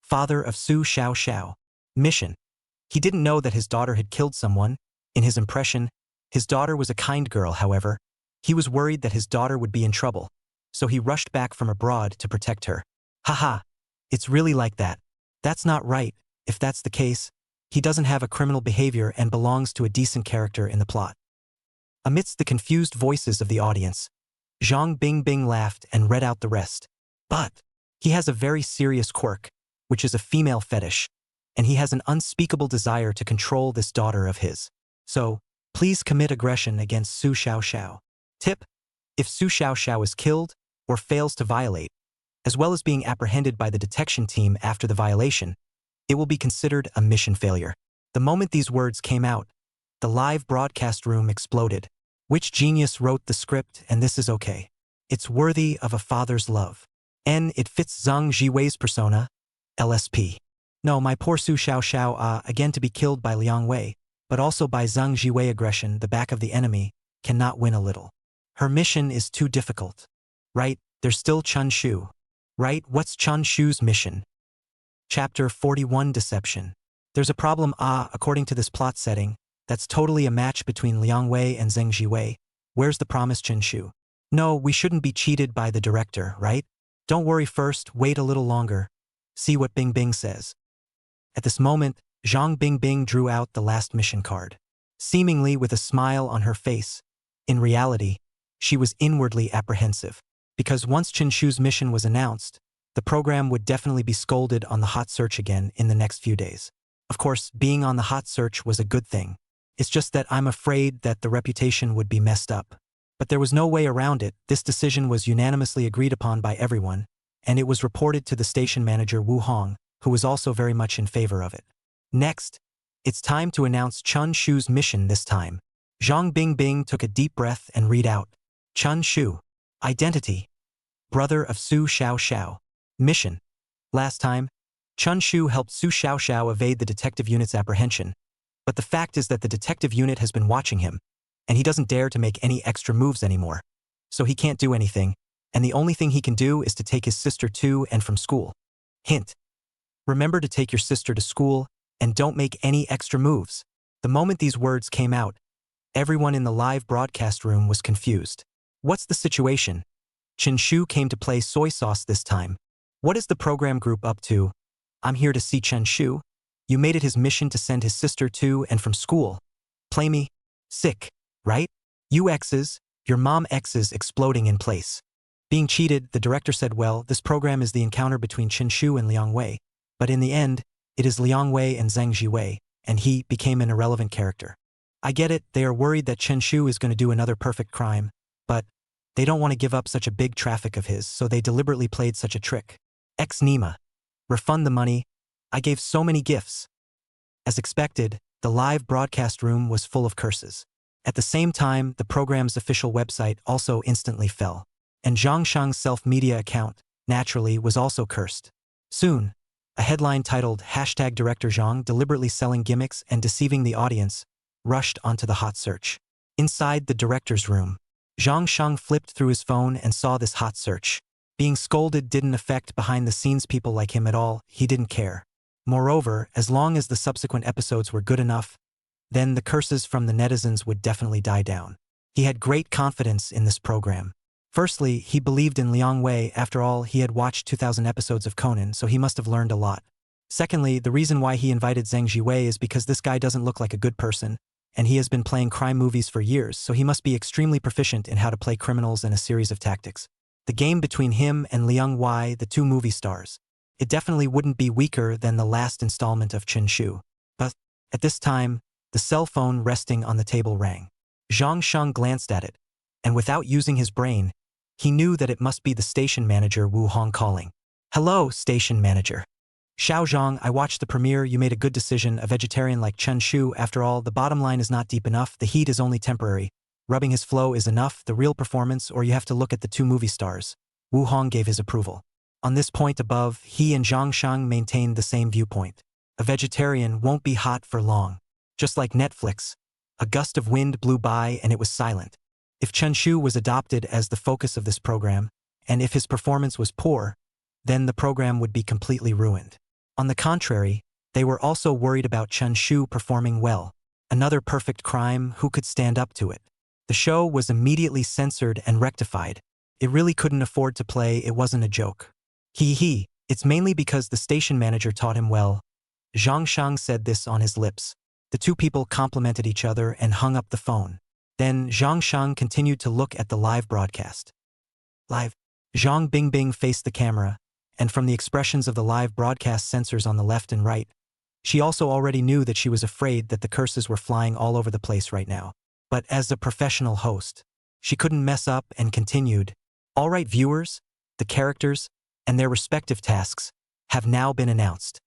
father of Su Xiaoxiao. Mission: he didn't know that his daughter had killed someone. In his impression, his daughter was a kind girl, however. He was worried that his daughter would be in trouble, so he rushed back from abroad to protect her. Haha, it's really like that. That's not right. If that's the case, he doesn't have a criminal behavior and belongs to a decent character in the plot. Amidst the confused voices of the audience, Zhang Bingbing laughed and read out the rest. But he has a very serious quirk, which is a female fetish, and he has an unspeakable desire to control this daughter of his. So, please commit aggression against Su Xiaoxiao. Tip: if Su Xiaoxiao is killed or fails to violate, as well as being apprehended by the detection team after the violation, it will be considered a mission failure. The moment these words came out, the live broadcast room exploded. Which genius wrote the script? And this is okay. It's worthy of a father's love. It fits Zhang Jiwei's persona, LSP. No, my poor Su Xiaoxiao, again to be killed by Liang Wei, but also by Zhang Jiwei. Aggression, the back of the enemy, cannot win a little. Her mission is too difficult. Right, there's still Chun Shu. Right, what's Chun Shu's mission? Chapter 41, Deception. There's a problem, according to this plot setting, that's totally a match between Liang Wei and Zhang Jiwei. Where's the promised Chen Shu? No, we shouldn't be cheated by the director, right? Don't worry first, wait a little longer. See what Bingbing says. At this moment, Zhang Bingbing drew out the last mission card. Seemingly with a smile on her face, in reality, she was inwardly apprehensive. Because once Chen Shu's mission was announced, the program would definitely be scolded on the hot search again in the next few days. Of course, being on the hot search was a good thing. It's just that I'm afraid that the reputation would be messed up. But there was no way around it. This decision was unanimously agreed upon by everyone, and it was reported to the station manager Wu Hong, who was also very much in favor of it. Next, it's time to announce Chun Shu's mission this time. Zhang Bingbing took a deep breath and read out. Chun Shu. Identity. Brother of Su Xiaoxiao. Mission. Last time, Chun Shu helped Su Xiaoxiao evade the detective unit's apprehension, but the fact is that the detective unit has been watching him, and he doesn't dare to make any extra moves anymore. So he can't do anything, and the only thing he can do is to take his sister to and from school. Hint. Remember to take your sister to school, and don't make any extra moves. The moment these words came out, everyone in the live broadcast room was confused. What's the situation? Chen Shu came to play soy sauce this time. What is the program group up to? I'm here to see Chen Shu. You made it his mission to send his sister to and from school. Play me? Sick, right? You X's, your mom X's exploding in place. Being cheated, the director said, well, this program is the encounter between Chen Shu and Liang Wei, but in the end, it is Liang Wei and Zhang Jiwei, and he became an irrelevant character. I get it, they are worried that Chen Shu is going to do another perfect crime, but they don't want to give up such a big traffic of his, so they deliberately played such a trick. Ex Nima. Refund the money. I gave so many gifts. As expected, the live broadcast room was full of curses. At the same time, the program's official website also instantly fell, and Zhang Shang's self-media account, naturally, was also cursed. Soon, a headline titled #Director Zhang deliberately selling gimmicks and deceiving the audience rushed onto the hot search. Inside the director's room, Zhang Shang flipped through his phone and saw this hot search. Being scolded didn't affect behind-the-scenes people like him at all. He didn't care. Moreover, as long as the subsequent episodes were good enough, then the curses from the netizens would definitely die down. He had great confidence in this program. Firstly, he believed in Liang Wei. After all, he had watched 2,000 episodes of Conan, so he must have learned a lot. Secondly, the reason why he invited Zhang Jiwei is because this guy doesn't look like a good person, and he has been playing crime movies for years, so he must be extremely proficient in how to play criminals and a series of tactics. The game between him and Liang Wei, the two movie stars, it definitely wouldn't be weaker than the last installment of Chen Shu. But at this time, the cell phone resting on the table rang. Zhang Shang glanced at it, and without using his brain, he knew that it must be the station manager Wu Hong calling. Hello, station manager. Xiao Zhang, I watched the premiere. You made a good decision, a vegetarian like Chen Shu. After all, the bottom line is not deep enough, the heat is only temporary. Rubbing his flow is enough, the real performance, or you have to look at the two movie stars. Wu Hong gave his approval. On this point above, he and Zhang Shang maintained the same viewpoint. A vegetarian won't be hot for long. Just like Netflix, a gust of wind blew by and it was silent. If Chen Shu was adopted as the focus of this program, and if his performance was poor, then the program would be completely ruined. On the contrary, they were also worried about Chen Shu performing well. Another perfect crime, who could stand up to it? The show was immediately censored and rectified. It really couldn't afford to play, it wasn't a joke. It's mainly because the station manager taught him well. Zhang Shang said this on his lips. The two people complimented each other and hung up the phone. Then Zhang Shang continued to look at the live broadcast. Live. Zhang Bingbing faced the camera, and from the expressions of the live broadcast censors on the left and right, she also already knew that she was afraid that the curses were flying all over the place right now. But as a professional host, she couldn't mess up and continued. All right, viewers, the characters, and their respective tasks have now been announced.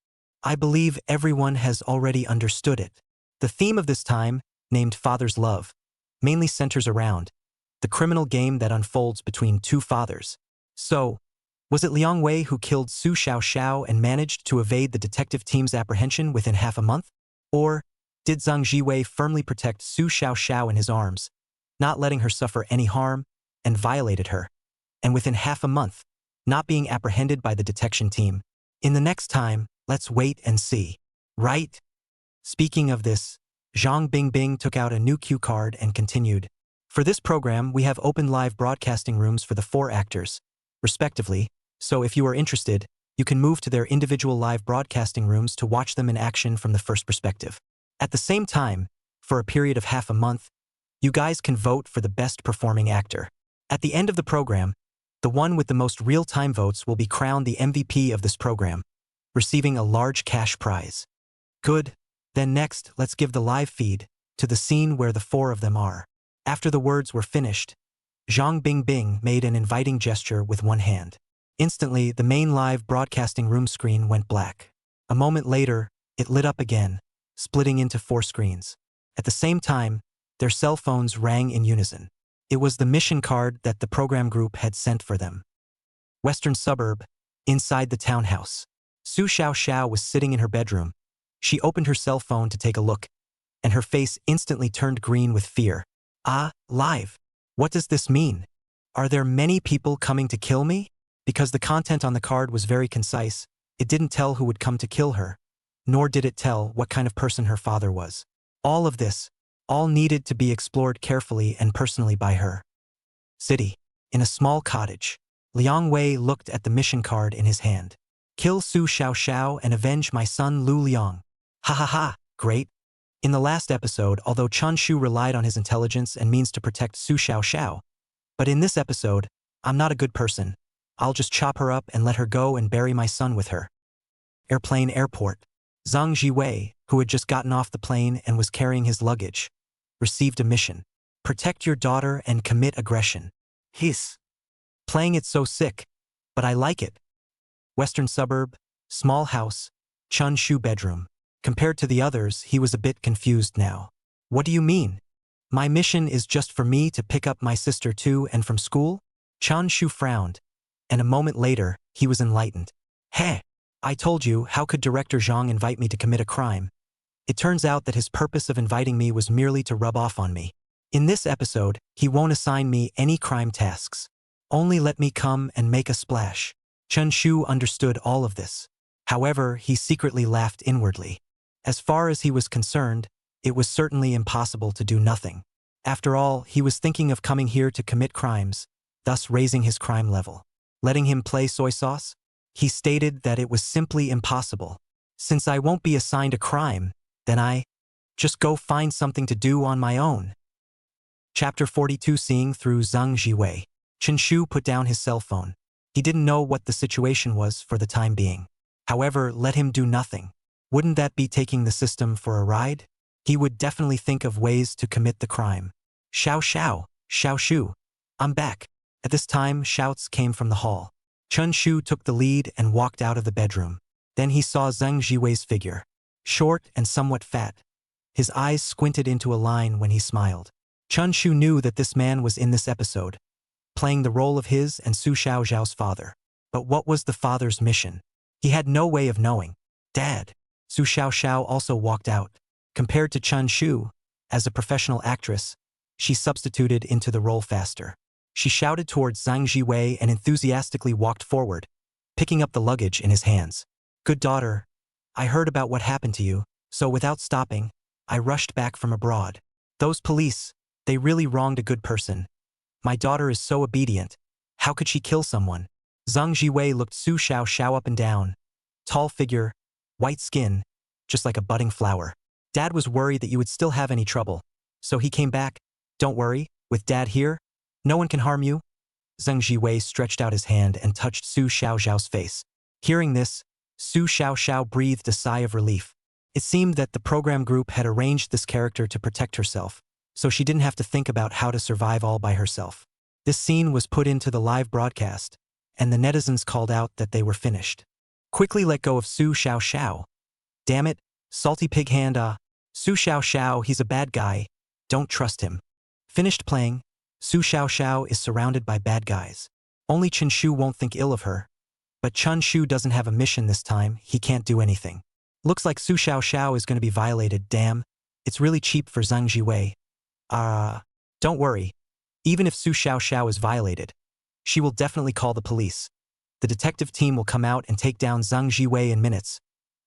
I believe everyone has already understood it. The theme of this time, named Father's Love, mainly centers around the criminal game that unfolds between two fathers. So, was it Liang Wei who killed Su Xiaoxiao and managed to evade the detective team's apprehension within half a month? Or did Zhang Jiwei firmly protect Su Xiaoxiao in his arms, not letting her suffer any harm, and violated her, and within half a month, not being apprehended by the detection team? In the next time, let's wait and see. Right? Speaking of this, Zhang Bingbing took out a new cue card and continued. For this program, we have opened live broadcasting rooms for the 4 actors, respectively, so if you are interested, you can move to their individual live broadcasting rooms to watch them in action from the first perspective. At the same time, for a period of half a month, you guys can vote for the best performing actor. At the end of the program, the one with the most real-time votes will be crowned the MVP of this program, receiving a large cash prize. Good. Then next, let's give the live feed to the scene where the four of them are. After the words were finished, Zhang Bingbing made an inviting gesture with one hand. Instantly, the main live broadcasting room screen went black. A moment later, it lit up again, splitting into 4 screens. At the same time, their cell phones rang in unison. It was the mission card that the program group had sent for them. Western suburb, inside the townhouse. Su Xiaoxiao was sitting in her bedroom. She opened her cell phone to take a look, and her face instantly turned green with fear. Ah, live. What does this mean? Are there many people coming to kill me? Because the content on the card was very concise, it didn't tell who would come to kill her, nor did it tell what kind of person her father was. All of this, all needed to be explored carefully and personally by her. City. In a small cottage. Liang Wei looked at the mission card in his hand. Kill Su Xiaoxiao and avenge my son Lu Liang. Ha ha ha, great. In the last episode, although Chun Shu relied on his intelligence and means to protect Su Xiaoxiao, but in this episode, I'm not a good person. I'll just chop her up and let her go and bury my son with her. Airplane airport. Zhang Jiwei, who had just gotten off the plane and was carrying his luggage, received a mission. Protect your daughter and commit aggression. Hiss. Playing it so sick, but I like it. Western suburb, small house, Chun Shu bedroom. Compared to the others, he was a bit confused now. What do you mean? My mission is just for me to pick up my sister too and from school? Chun Shu frowned, and a moment later, he was enlightened. Heh! I told you, how could Director Zhang invite me to commit a crime? It turns out that his purpose of inviting me was merely to rub off on me. In this episode, he won't assign me any crime tasks. Only let me come and make a splash. Chen Shu understood all of this. However, he secretly laughed inwardly. As far as he was concerned, it was certainly impossible to do nothing. After all, he was thinking of coming here to commit crimes, thus raising his crime level. Letting him play soy sauce? He stated that it was simply impossible. Since I won't be assigned a crime, then I just go find something to do on my own. Chapter 42. Seeing through Zhang Jiwei. Chen Shu put down his cell phone. He didn't know what the situation was for the time being. However, let him do nothing. Wouldn't that be taking the system for a ride? He would definitely think of ways to commit the crime. Xiao Shu. I'm back. At this time, shouts came from the hall. Chun Shu took the lead and walked out of the bedroom. Then he saw Zhang Jiwei's figure. Short and somewhat fat. His eyes squinted into a line when he smiled. Chun Shu knew that this man was in this episode, playing the role of his and Su Xiaoxiao's father. But what was the father's mission? He had no way of knowing. Dad. Su Xiaoxiao also walked out. Compared to Chun Shu, as a professional actress, she substituted into the role faster. She shouted towards Zhang Jiwei and enthusiastically walked forward, picking up the luggage in his hands. Good daughter, I heard about what happened to you, so without stopping, I rushed back from abroad. Those police, they really wronged a good person. My daughter is so obedient. How could she kill someone? Zhang Jiwei looked Su Xiaoxiao up and down. Tall figure, white skin, just like a budding flower. Dad was worried that you would still have any trouble, so he came back. Don't worry, with Dad here, no one can harm you. Zhang Jiwei stretched out his hand and touched Su Xiaoxiao's face. Hearing this, Su Xiaoxiao breathed a sigh of relief. It seemed that the program group had arranged this character to protect herself, so she didn't have to think about how to survive all by herself. This scene was put into the live broadcast, and the netizens called out that they were finished. Quickly let go of Su Xiaoxiao. Damn it, salty pig hand. Su Xiaoxiao, he's a bad guy. Don't trust him. Finished playing. Su Xiaoxiao is surrounded by bad guys. Only Chen Shu won't think ill of her. But Chun Shu doesn't have a mission this time, he can't do anything. Looks like Su Xiaoxiao is going to be violated, damn. It's really cheap for Zhang Jiwei. Don't worry. Even if Su Xiaoxiao is violated, she will definitely call the police. The detective team will come out and take down Zhang Jiwei in minutes,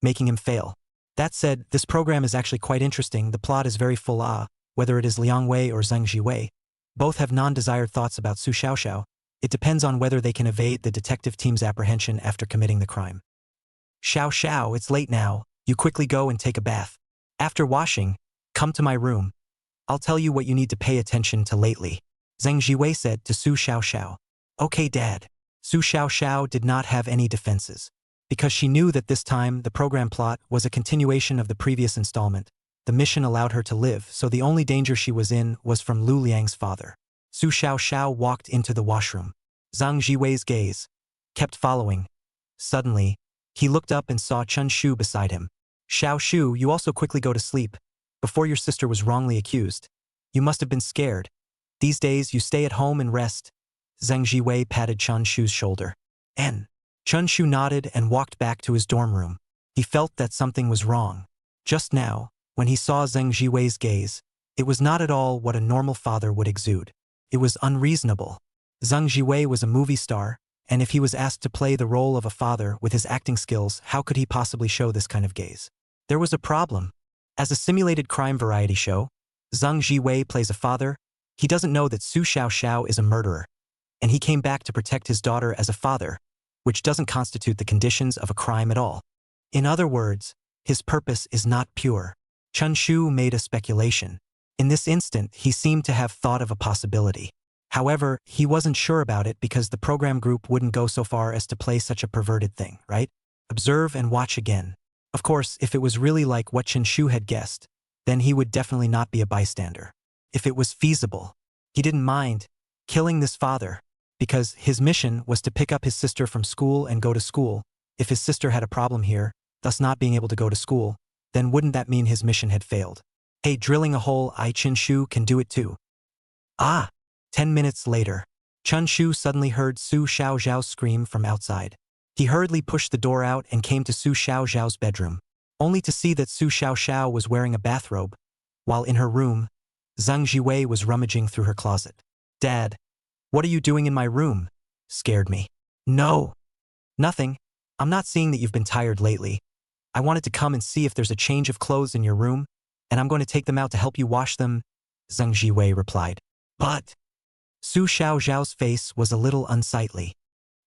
making him fail. That said, this program is actually quite interesting. The plot is very full. Whether it is Liang Wei or Zhang Jiwei, both have non-desired thoughts about Su Xiaoxiao. It depends on whether they can evade the detective team's apprehension after committing the crime. Xiao, it's late now. You quickly go and take a bath. After washing, come to my room. I'll tell you what you need to pay attention to lately. Zhang Jiwei said to Su Xiaoxiao. Okay, Dad. Su Xiaoxiao did not have any defenses. because she knew that this time the program plot was a continuation of the previous installment. The mission allowed her to live, so the only danger she was in was from Lu Liang's father. Su Xiaoxiao walked into the washroom. Zhang Jiwei's gaze kept following. Suddenly, he looked up and saw Chun Shu beside him. Xiao Shu, you also quickly go to sleep. Before your sister was wrongly accused. You must have been scared. These days, you stay at home and rest. Zhang Jiwei patted Chun Shu's shoulder. And Chun Shu nodded and walked back to his dorm room. He felt that something was wrong. Just now, when he saw Zhang Jiwei's gaze, it was not at all what a normal father would exude. It was unreasonable. Zhang Jiwei was a movie star, and if he was asked to play the role of a father with his acting skills, how could he possibly show this kind of gaze? There was a problem. As a simulated crime variety show, Zhang Jiwei plays a father. He doesn't know that Su Xiaoxiao is a murderer, and he came back to protect his daughter as a father, which doesn't constitute the conditions of a crime at all. In other words, his purpose is not pure. Chun Shu made a speculation. In this instant, he seemed to have thought of a possibility. However, he wasn't sure about it because the program group wouldn't go so far as to play such a perverted thing, right? Observe and watch again. Of course, if it was really like what Chen Shu had guessed, then he would definitely not be a bystander. If it was feasible, he didn't mind killing this father, because his mission was to pick up his sister from school and go to school. If his sister had a problem here, thus not being able to go to school, then wouldn't that mean his mission had failed? Hey, drilling a hole, Chen Shu can do it too. 10 minutes later, Chun Shu suddenly heard Su Xiaoxiao scream from outside. He hurriedly pushed the door out and came to Su Xiaoxiao's bedroom, only to see that Su Xiaoxiao was wearing a bathrobe, while in her room, Zhang Jiwei was rummaging through her closet. Dad, what are you doing in my room? Scared me. No. Nothing. I'm not seeing that you've been tired lately. I wanted to come and see if there's a change of clothes in your room, and I'm going to take them out to help you wash them, Zhang Jiwei replied. But Su Xiaoxiao's face was a little unsightly.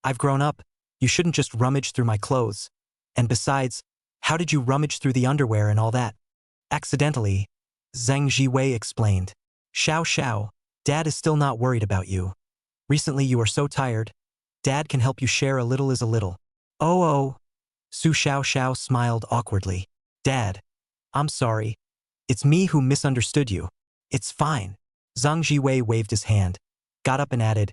I've grown up. You shouldn't just rummage through my clothes. And besides, how did you rummage through the underwear and all that? Accidentally, Zhang Jiwei explained. Xiao, Dad is still not worried about you. Recently you are so tired. Dad can help you share a little is a little. Oh. Su Xiaoxiao smiled awkwardly. Dad, I'm sorry. It's me who misunderstood you. It's fine. Zhang Jiwei waved his hand, got up and added,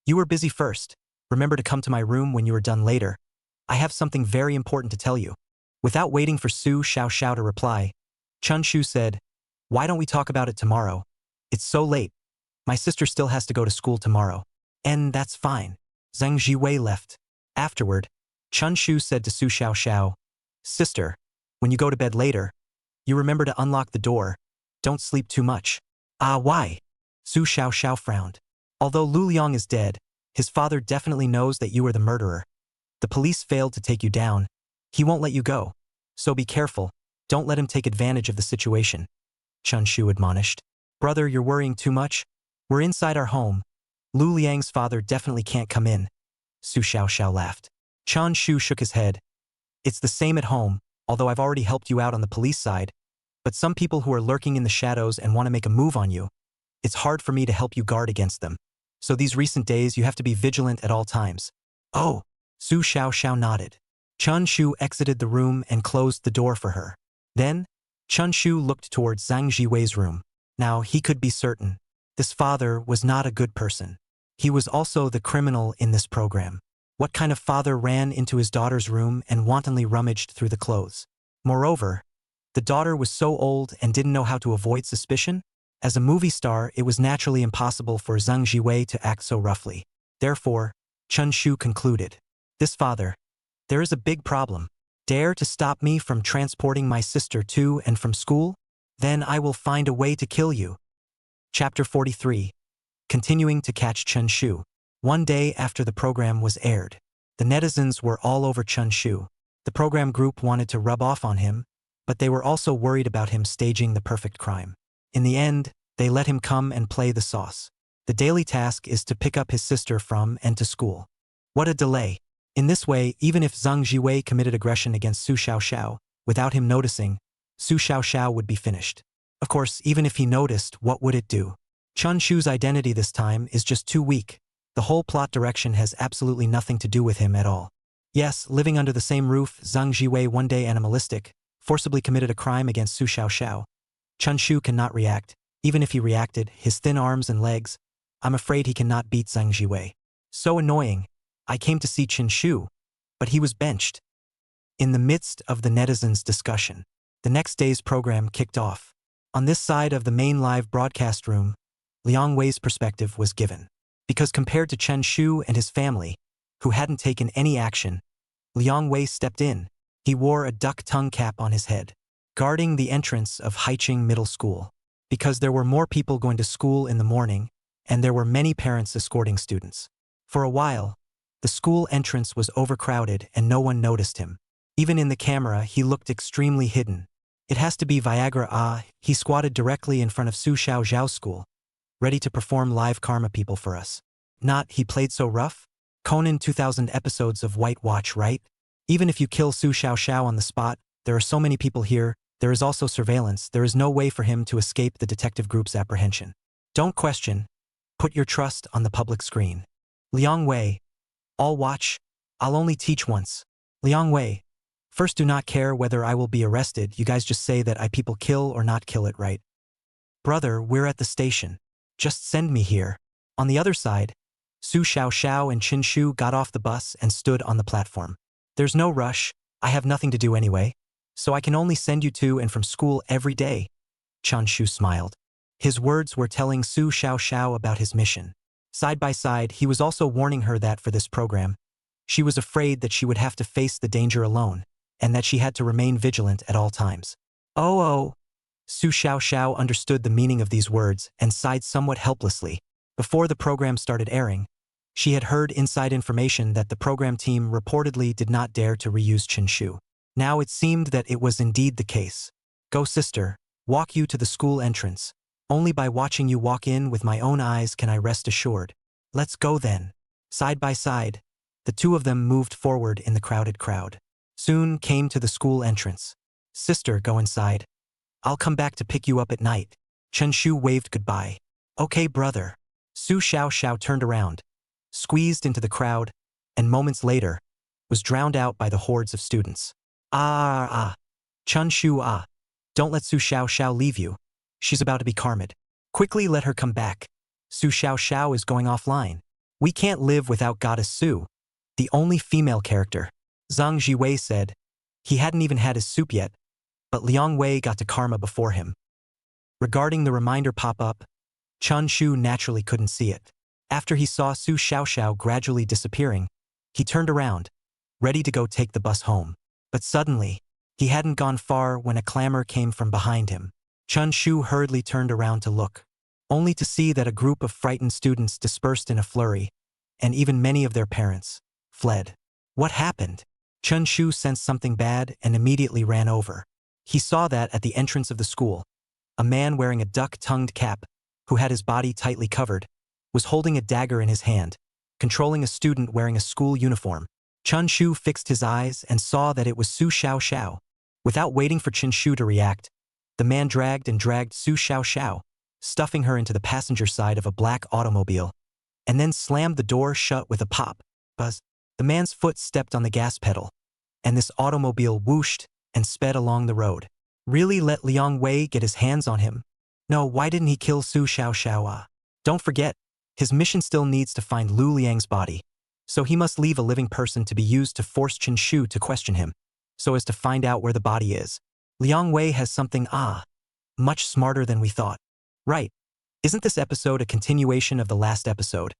You were busy first. Remember to come to my room when you are done later. I have something very important to tell you. Without waiting for Su Xiaoxiao to reply, Chun Shu said, Why don't we talk about it tomorrow? It's so late. My sister still has to go to school tomorrow. And that's fine. Zhang Jiwei left. Afterward, Chun Shu said to Su Xiaoxiao, Sister, when you go to bed later, you remember to unlock the door. Don't sleep too much. Why? Su Xiaoxiao frowned. Although Lu Liang is dead, his father definitely knows that you are the murderer. The police failed to take you down. He won't let you go. So be careful. Don't let him take advantage of the situation. Chun Shu admonished. Brother, you're worrying too much. We're inside our home. Lu Liang's father definitely can't come in. Su Xiaoxiao laughed. Chun Shu shook his head. It's the same at home, although I've already helped you out on the police side. But some people who are lurking in the shadows and want to make a move on you, it's hard for me to help you guard against them. So these recent days you have to be vigilant at all times. Oh, Su Xiaoxiao nodded. Chun Shu exited the room and closed the door for her. Then, Chun Shu looked towards Zhang Jiwei's room. Now he could be certain. This father was not a good person. He was also the criminal in this program. What kind of father ran into his daughter's room and wantonly rummaged through the clothes? Moreover, the daughter was so old and didn't know how to avoid suspicion. As a movie star, it was naturally impossible for Zhang Jiwei to act so roughly. Therefore, Chun Shu concluded, This father, there is a big problem. Dare to stop me from transporting my sister to and from school? Then I will find a way to kill you. Chapter 43. Continuing to catch Chun Shu. One day after the program was aired, the netizens were all over Chun Shu. The program group wanted to rub off on him, but they were also worried about him staging the perfect crime. In the end, they let him come and play the sauce. The daily task is to pick up his sister from and to school. What a delay. In this way, even if Zhang Jiwei committed aggression against Su Xiaoxiao, without him noticing, Su Xiaoxiao would be finished. Of course, even if he noticed, what would it do? Chun Shu's identity this time is just too weak. The whole plot direction has absolutely nothing to do with him at all. Yes, living under the same roof, Zhang Jiwei, one day animalistic, forcibly committed a crime against Su Xiaoxiao. Chun Shu cannot react. Even if he reacted, his thin arms and legs, I'm afraid he cannot beat Zhang Jiwei. So annoying. I came to see Chen Shu, but he was benched. In the midst of the netizens' discussion, the next day's program kicked off. On this side of the main live broadcast room, Liang Wei's perspective was given. Because compared to Chen Shu and his family, who hadn't taken any action, Liang Wei stepped in. He wore a duck tongue cap on his head, guarding the entrance of Haiqing Middle School. Because there were more people going to school in the morning, and there were many parents escorting students. For a while, the school entrance was overcrowded and no one noticed him. Even in the camera, he looked extremely hidden. It has to be Viagra. He squatted directly in front of Su Xiaoxiao school, ready to perform live karma people for us. Not, he played so rough? Conan 2000 episodes of White Watch, right? Even if you kill Su Xiaoxiao on the spot, there are so many people here, there is also surveillance, there is no way for him to escape the detective group's apprehension. Don't question. Put your trust on the public screen. Liang Wei. I'll watch. I'll only teach once. Liang Wei. First, do not care whether I will be arrested, you guys just say that I people kill or not kill it, right? Brother, we're at the station. Just send me here. On the other side, Su Xiaoxiao and Chen Shu got off the bus and stood on the platform. There's no rush, I have nothing to do anyway, so I can only send you to and from school every day. Chun Shu smiled. His words were telling Su Xiaoxiao about his mission. Side by side, he was also warning her that for this program, she was afraid that she would have to face the danger alone, and that she had to remain vigilant at all times. Oh. Su Xiaoxiao understood the meaning of these words and sighed somewhat helplessly. Before the program started airing, she had heard inside information that the program team reportedly did not dare to reuse Chen Shu. Now it seemed that it was indeed the case. Go, sister, walk you to the school entrance. Only by watching you walk in with my own eyes can I rest assured. Let's go then. Side by side, the two of them moved forward in the crowded crowd. Soon came to the school entrance. Sister, go inside. I'll come back to pick you up at night. Chen Shu waved goodbye. Okay, brother. Su Xiaoxiao turned around, squeezed into the crowd, and moments later, was drowned out by the hordes of students. Chun Shu, don't let Su Xiaoxiao leave you. She's about to be karmed. Quickly let her come back. Su Xiaoxiao is going offline. We can't live without Goddess Su, the only female character. Zhang Jiwei said. He hadn't even had his soup yet, but Liang Wei got to karma before him. Regarding the reminder pop-up, Chun Shu naturally couldn't see it. After he saw Su Xiaoxiao gradually disappearing, he turned around, ready to go take the bus home. But suddenly, he hadn't gone far when a clamor came from behind him. Chun Shu hurriedly turned around to look, only to see that a group of frightened students dispersed in a flurry, and even many of their parents fled. What happened? Chun Shu sensed something bad and immediately ran over. He saw that at the entrance of the school, a man wearing a duck-tongued cap, who had his body tightly covered, was holding a dagger in his hand, controlling a student wearing a school uniform. Chun Shu fixed his eyes and saw that it was Su Xiaoxiao. Without waiting for Chen Shu to react, the man dragged Su Xiaoxiao, stuffing her into the passenger side of a black automobile, and then slammed the door shut with a pop. Buzz. The man's foot stepped on the gas pedal, and this automobile whooshed and sped along the road. Really let Liang Wei get his hands on him? No, why didn't he kill Su Xiaoxiao? Don't forget, his mission still needs to find Lu Liang's body, so he must leave a living person to be used to force Chen Shu to question him, so as to find out where the body is. Liang Wei has something, much smarter than we thought. Right. Isn't this episode a continuation of the last episode?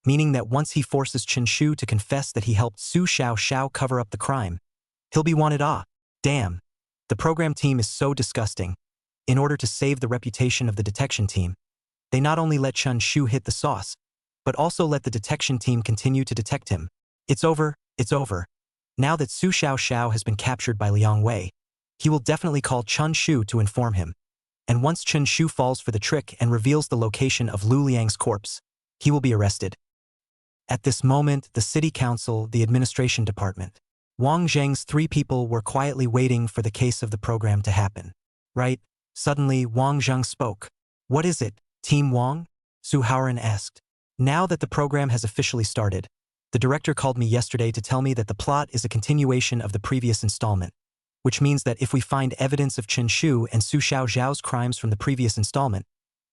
Meaning that once he forces Chen Shu to confess that he helped Su Xiaoxiao cover up the crime, he'll be wanted. Damn. The program team is so disgusting. In order to save the reputation of the detection team, they not only let Chun Shu hit the sauce, but also let the detection team continue to detect him. It's over. Now that Su Xiaoxiao has been captured by Liang Wei, he will definitely call Chun Shu to inform him. And once Chun Shu falls for the trick and reveals the location of Lu Liang's corpse, he will be arrested. At this moment, the city council, the administration department, Wang Zheng's 3 people were quietly waiting for the case of the program to happen. Right? Suddenly, Wang Zheng spoke. What is it, Team Wang? Suharan asked. Now that the program has officially started, The director called me yesterday to tell me that the plot is a continuation of the previous installment, which means that if we find evidence of Chen Shu and Su Xiaoxiao's crimes from the previous installment,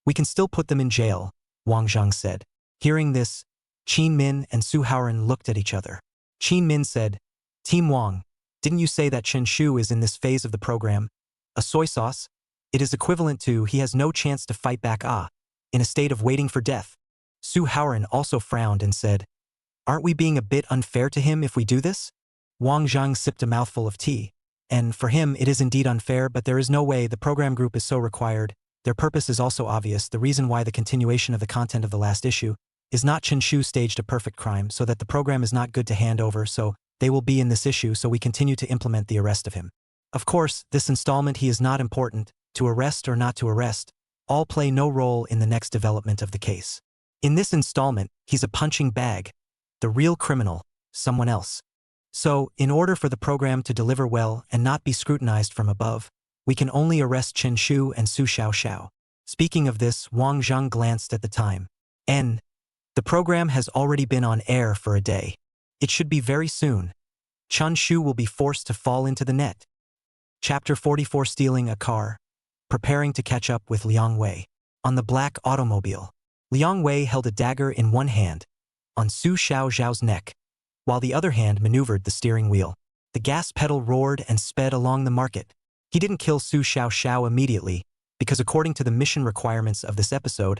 we can still put them in jail, Wang Zhang said. Hearing this, Qin Min and Suharan looked at each other. Qin Min said, Team Wang, didn't you say that Chen Shu is in this phase of the program? A soy sauce? It is equivalent to he has no chance to fight back in a state of waiting for death. Suharan also frowned and said, Aren't we being a bit unfair to him if we do this? Wang Zhang sipped a mouthful of tea. And for him it is indeed unfair, but there is no way, the program group is so required. Their purpose is also obvious. The reason why the continuation of the content of the last issue is not Chen Shu staged a perfect crime, so that the program is not good to hand over, so they will be in this issue, so we continue to implement the arrest of him. Of course, this installment he is not important, to arrest or not to arrest, all play no role in the next development of the case. In this installment, he's a punching bag. The real criminal, someone else. So, in order for the program to deliver well and not be scrutinized from above, we can only arrest Chen Shu and Su Xiaoxiao. Speaking of this, Wang Zhang glanced at the time. The program has already been on air for a day. It should be very soon. Chun Shu will be forced to fall into the net. Chapter 44, Stealing a Car. Preparing to catch up with Liang Wei. On the black automobile, Liang Wei held a dagger in one hand, on Su Xiaoxiao's neck, while the other hand maneuvered the steering wheel. The gas pedal roared and sped along the market. He didn't kill Su Xiaoxiao immediately, because according to the mission requirements of this episode,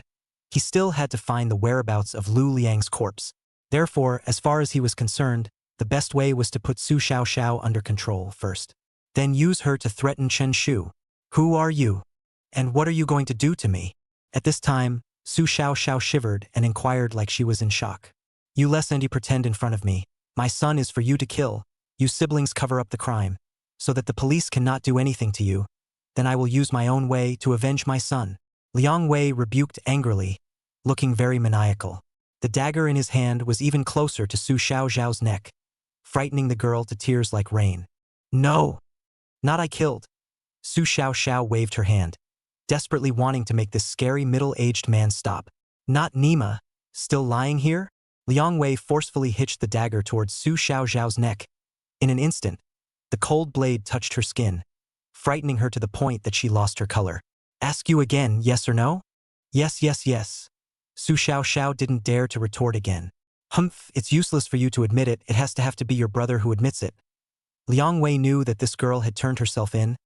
he still had to find the whereabouts of Lu Liang's corpse. Therefore, as far as he was concerned, the best way was to put Su Xiaoxiao under control first. Then use her to threaten Chen Shu. Who are you? And what are you going to do to me? At this time, Su Xiaoxiao shivered and inquired like she was in shock. You lest you pretend in front of me. My son is for you to kill. You siblings cover up the crime, so that the police cannot do anything to you. Then I will use my own way to avenge my son. Liang Wei rebuked angrily, looking very maniacal. The dagger in his hand was even closer to Su Xiaoxiao's neck, frightening the girl to tears like rain. No! Not I killed. Su Xiaoxiao waved her hand, desperately wanting to make this scary middle-aged man stop. Not Nima, still lying here? Liang Wei forcefully hitched the dagger towards Su Xiaoxiao's neck. In an instant, the cold blade touched her skin, frightening her to the point that she lost her color. Ask you again, yes or no? Yes, yes, yes. Su Xiaoxiao didn't dare to retort again. Humph, it's useless for you to admit it, it has to be your brother who admits it. Liang Wei knew that this girl had turned herself in,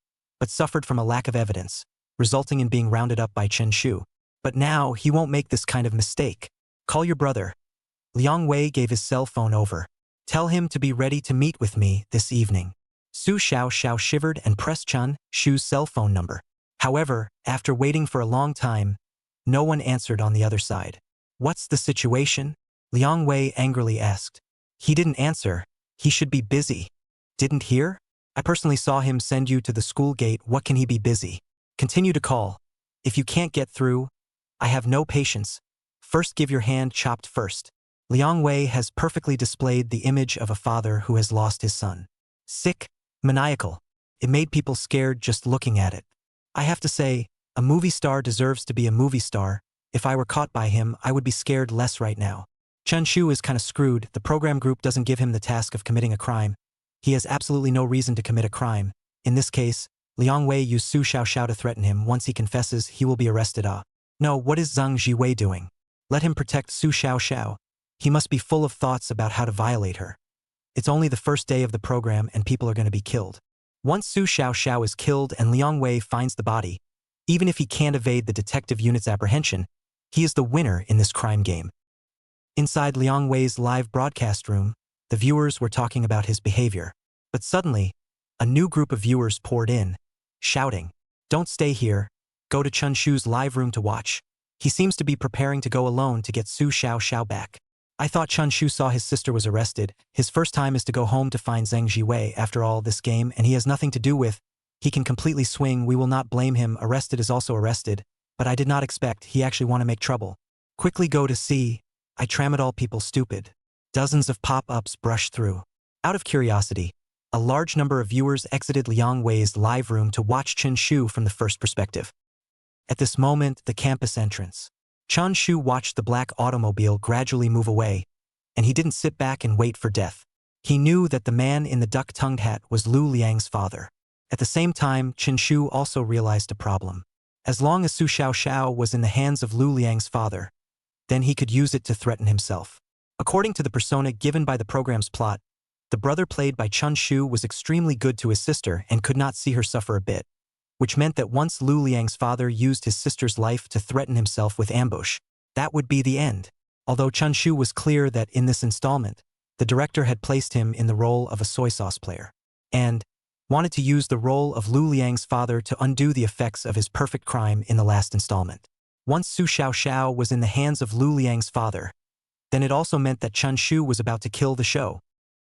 but suffered from a lack of evidence, resulting in being rounded up by Chen Shu. But now, he won't make this kind of mistake. Call your brother. Liang Wei gave his cell phone over. Tell him to be ready to meet with me this evening. Su Xiaoxiao shivered and pressed Chun Shu's cell phone number. However, after waiting for a long time, no one answered on the other side. What's the situation? Liang Wei angrily asked. He didn't answer. He should be busy. Didn't hear? I personally saw him send you to the school gate. What can he be busy? Continue to call. If you can't get through, I have no patience. First give your hand chopped first. Liang Wei has perfectly displayed the image of a father who has lost his son. Sick, maniacal. It made people scared just looking at it. I have to say, a movie star deserves to be a movie star. If I were caught by him, I would be scared less right now. Chun Shu is kinda screwed. The program group doesn't give him the task of committing a crime. He has absolutely no reason to commit a crime. In this case, Liang Wei used Su Xiaoxiao to threaten him. Once he confesses, he will be arrested. No, what is Zhang Jiwei doing? Let him protect Su Xiaoxiao. He must be full of thoughts about how to violate her. It's only the first day of the program and people are going to be killed. Once Su Xiaoxiao is killed and Liang Wei finds the body, even if he can't evade the detective unit's apprehension, he is the winner in this crime game. Inside Liang Wei's live broadcast room, the viewers were talking about his behavior. But suddenly, a new group of viewers poured in, shouting, "Don't stay here. Go to Chun Shu's live room to watch. He seems to be preparing to go alone to get Su Xiaoxiao back." I thought Chun Shu saw his sister was arrested. His first time is to go home to find Zhang Jiwei after all this game, and he has nothing to do with. He can completely swing. We will not blame him. Arrested is also arrested. But I did not expect he actually want to make trouble. Quickly go to see. I tramadol people stupid. Dozens of pop-ups brush through. Out of curiosity, a large number of viewers exited Liang Wei's live room to watch Chun Shu from the first perspective. At this moment, the campus entrance. Chun Shu watched the black automobile gradually move away, and he didn't sit back and wait for death. He knew that the man in the duck-tongued hat was Lu Liang's father. At the same time, Chen Shu also realized a problem. As long as Su Xiaoxiao was in the hands of Lu Liang's father, then he could use it to threaten himself. According to the persona given by the program's plot, the brother played by Chun Shu was extremely good to his sister and could not see her suffer a bit, which meant that once Lu Liang's father used his sister's life to threaten himself with ambush, that would be the end. Although Chun Shu was clear that in this installment, the director had placed him in the role of a soy sauce player, and wanted to use the role of Lu Liang's father to undo the effects of his perfect crime in the last installment. Once Su Xiaoxiao was in the hands of Lu Liang's father, then it also meant that Chun Shu was about to kill the show.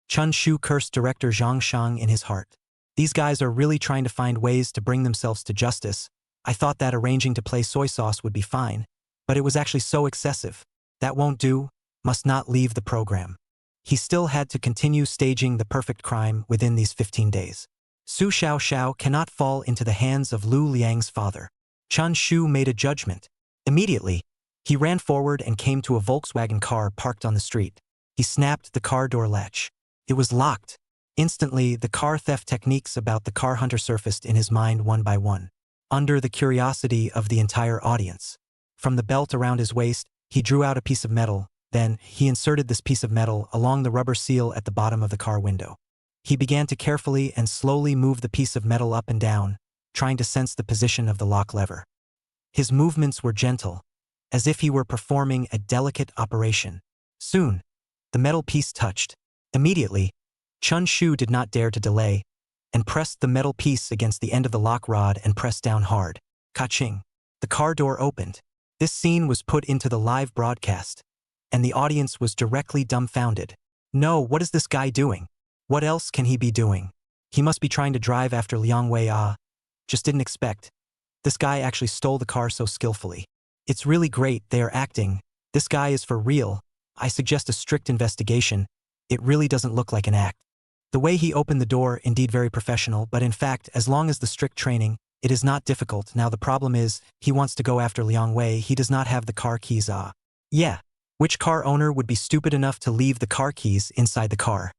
Chun Shu cursed director Zhang Shang in his heart. These guys are really trying to find ways to bring themselves to justice. I thought that arranging to play soy sauce would be fine, but it was actually so excessive. That won't do, must not leave the program. He still had to continue staging the perfect crime within these 15 days. Su Xiaoxiao cannot fall into the hands of Lu Liang's father. Chun Shu made a judgment. Immediately, he ran forward and came to a Volkswagen car parked on the street. He snapped the car door latch. It was locked. Instantly, the car theft techniques about the car hunter surfaced in his mind one by one, under the curiosity of the entire audience. From the belt around his waist, he drew out a piece of metal. Then, he inserted this piece of metal along the rubber seal at the bottom of the car window. He began to carefully and slowly move the piece of metal up and down, trying to sense the position of the lock lever. His movements were gentle, as if he were performing a delicate operation. Soon, the metal piece touched. Immediately, Chun Shu did not dare to delay, and pressed the metal piece against the end of the lock rod and pressed down hard. Ka-ching. The car door opened. This scene was put into the live broadcast, and the audience was directly dumbfounded. No, what is this guy doing? What else can he be doing? He must be trying to drive after Liang Wei. Just didn't expect. This guy actually stole the car so skillfully. It's really great, they are acting. This guy is for real. I suggest a strict investigation. It really doesn't look like an act. The way he opened the door, indeed very professional, but in fact, as long as the strict training, it is not difficult. Now the problem is, he wants to go after Liang Wei, he does not have the car keys. Yeah. Which car owner would be stupid enough to leave the car keys inside the car?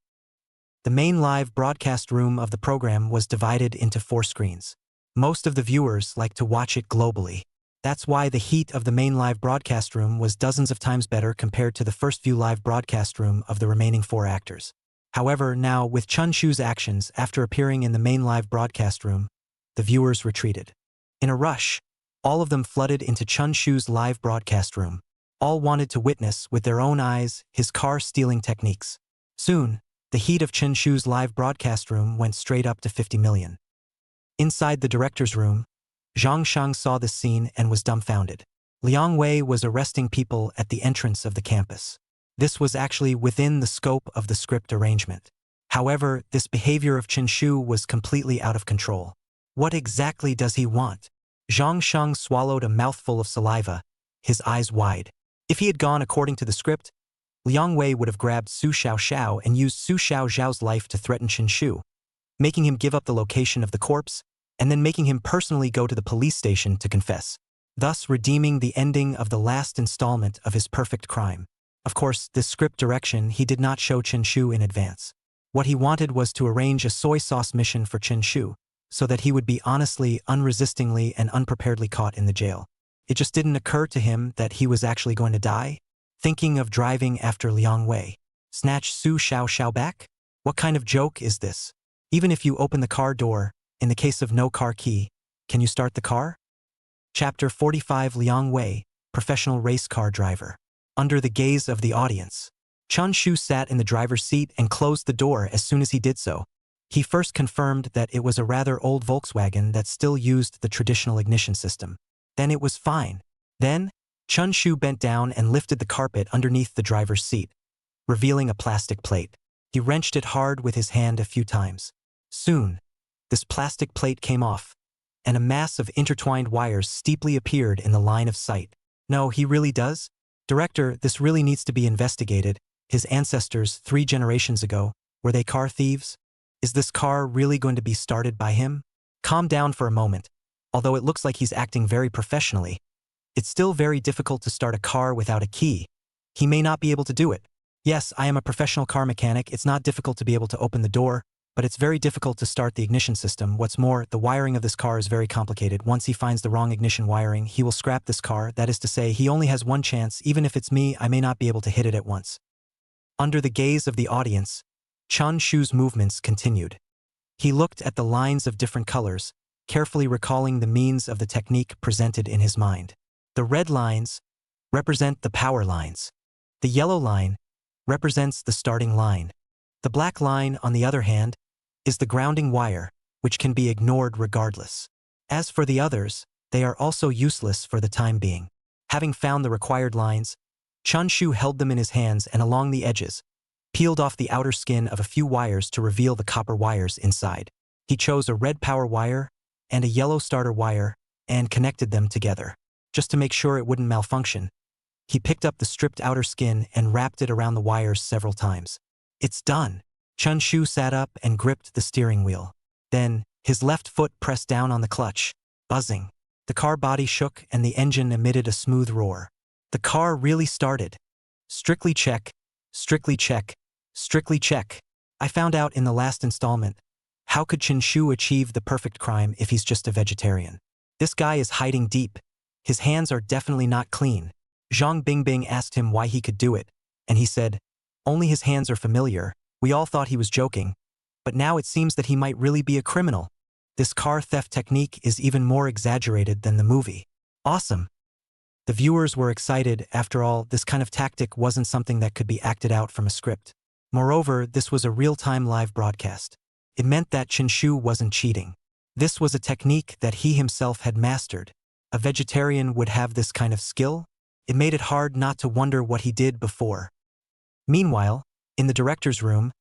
The main live broadcast room of the program was divided into 4 screens. Most of the viewers like to watch it globally. That's why the heat of the main live broadcast room was dozens of times better compared to the first view live broadcast room of the remaining 4 actors. However, now, with Chun Shu's actions after appearing in the main live broadcast room, the viewers retreated. In a rush, all of them flooded into Chun Shu's live broadcast room. All wanted to witness, with their own eyes, his car-stealing techniques. Soon, the heat of Chen Shu's live broadcast room went straight up to 50 million. Inside the director's room, Zhang Shang saw this scene and was dumbfounded. Liang Wei was arresting people at the entrance of the campus. This was actually within the scope of the script arrangement. However, this behavior of Chen Shu was completely out of control. What exactly does he want? Zhang Shang swallowed a mouthful of saliva, his eyes wide. If he had gone according to the script, Liang Wei would have grabbed Su Xiaoxiao and used Su Xiaoxiao's life to threaten Chen Shu, making him give up the location of the corpse, and then making him personally go to the police station to confess, thus redeeming the ending of the last installment of his perfect crime. Of course, this script direction he did not show Chen Shu in advance. What he wanted was to arrange a soy sauce mission for Chen Shu, so that he would be honestly, unresistingly, and unpreparedly caught in the jail. It just didn't occur to him that he was actually going to die. Thinking of driving after Liang Wei. Snatch Su Xiaoxiao back? What kind of joke is this? Even if you open the car door, in the case of no car key, can you start the car? Chapter 45 Liang Wei, professional race car driver. Under the gaze of the audience, Chun Shu sat in the driver's seat and closed the door as soon as he did so. He first confirmed that it was a rather old Volkswagen that still used the traditional ignition system. Then it was fine. Then, Chun Shu bent down and lifted the carpet underneath the driver's seat, revealing a plastic plate. He wrenched it hard with his hand a few times. Soon, this plastic plate came off, and a mass of intertwined wires steeply appeared in the line of sight. No, he really does? Director, this really needs to be investigated. His ancestors, 3 generations ago, were they car thieves? Is this car really going to be started by him? Calm down for a moment. Although it looks like he's acting very professionally, it's still very difficult to start a car without a key. He may not be able to do it. Yes, I am a professional car mechanic. It's not difficult to be able to open the door, but it's very difficult to start the ignition system. What's more, the wiring of this car is very complicated. Once he finds the wrong ignition wiring, he will scrap this car. That is to say, he only has one chance. Even if it's me, I may not be able to hit it at once. Under the gaze of the audience, Chun Shu's movements continued. He looked at the lines of different colors, carefully recalling the means of the technique presented in his mind. The red lines represent the power lines. The yellow line represents the starting line. The black line, on the other hand, is the grounding wire, which can be ignored regardless. As for the others, they are also useless for the time being. Having found the required lines, Chun Shu held them in his hands and along the edges, peeled off the outer skin of a few wires to reveal the copper wires inside. He chose a red power wire and a yellow starter wire and connected them together. Just to make sure it wouldn't malfunction, he picked up the stripped outer skin and wrapped it around the wires several times. It's done. Chun Shu sat up and gripped the steering wheel. Then, his left foot pressed down on the clutch, buzzing. The car body shook and the engine emitted a smooth roar. The car really started. Strictly check, strictly check, strictly check. I found out in the last installment, how could Chen Shu achieve the perfect crime if he's just a vegetarian? This guy is hiding deep. His hands are definitely not clean. Zhang Bingbing asked him why he could do it, and he said, only his hands are familiar. We all thought he was joking, but now it seems that he might really be a criminal. This car theft technique is even more exaggerated than the movie. Awesome. The viewers were excited. After all, this kind of tactic wasn't something that could be acted out from a script. Moreover, this was a real-time live broadcast. It meant that Chen Shu wasn't cheating. This was a technique that he himself had mastered. A vegetarian would have this kind of skill? It made it hard not to wonder what he did before. Meanwhile, in the director's room,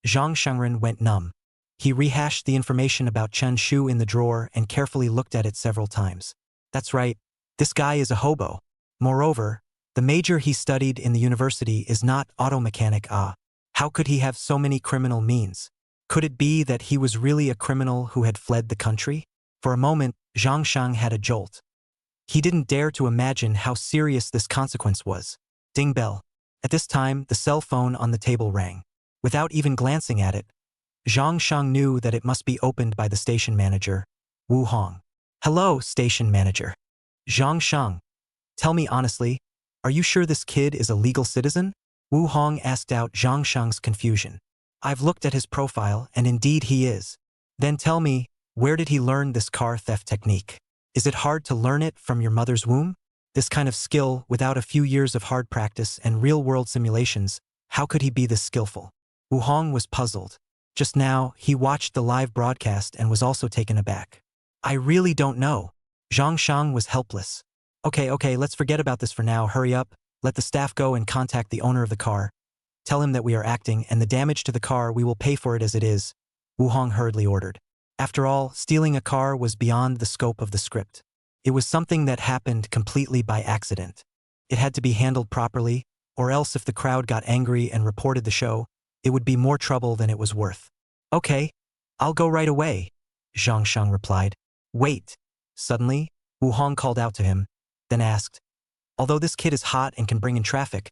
Zhang Shengren went numb. He rehashed the information about Chen Shu in the drawer and carefully looked at it several times. That's right, this guy is a hobo. Moreover, the major he studied in the university is not auto mechanic. How could he have so many criminal means? Could it be that he was really a criminal who had fled the country? For a moment, Zhang Shang had a jolt. He didn't dare to imagine how serious this consequence was. Ding bell. At this time, the cell phone on the table rang. Without even glancing at it, Zhang Shang knew that it must be opened by the station manager, Wu Hong. Hello, station manager. Zhang Shang. Tell me honestly, are you sure this kid is a legal citizen? Wu Hong asked out Zhang Shang's confusion. I've looked at his profile, and indeed he is. Then tell me, where did he learn this car theft technique? Is it hard to learn it from your mother's womb? This kind of skill, without a few years of hard practice and real-world simulations, how could he be this skillful? Wu Hong was puzzled. Just now, he watched the live broadcast and was also taken aback. I really don't know. Zhang Shang was helpless. Okay, let's forget about this for now. Hurry up, let the staff go and contact the owner of the car. Tell him that we are acting, and the damage to the car we will pay for it as it is, Wu Hong hurriedly ordered. After all, stealing a car was beyond the scope of the script. It was something that happened completely by accident. It had to be handled properly, or else if the crowd got angry and reported the show, it would be more trouble than it was worth. Okay, I'll go right away, Zhang Shang replied. Wait. Suddenly, Wu Hong called out to him, then asked, although this kid is hot and can bring in traffic,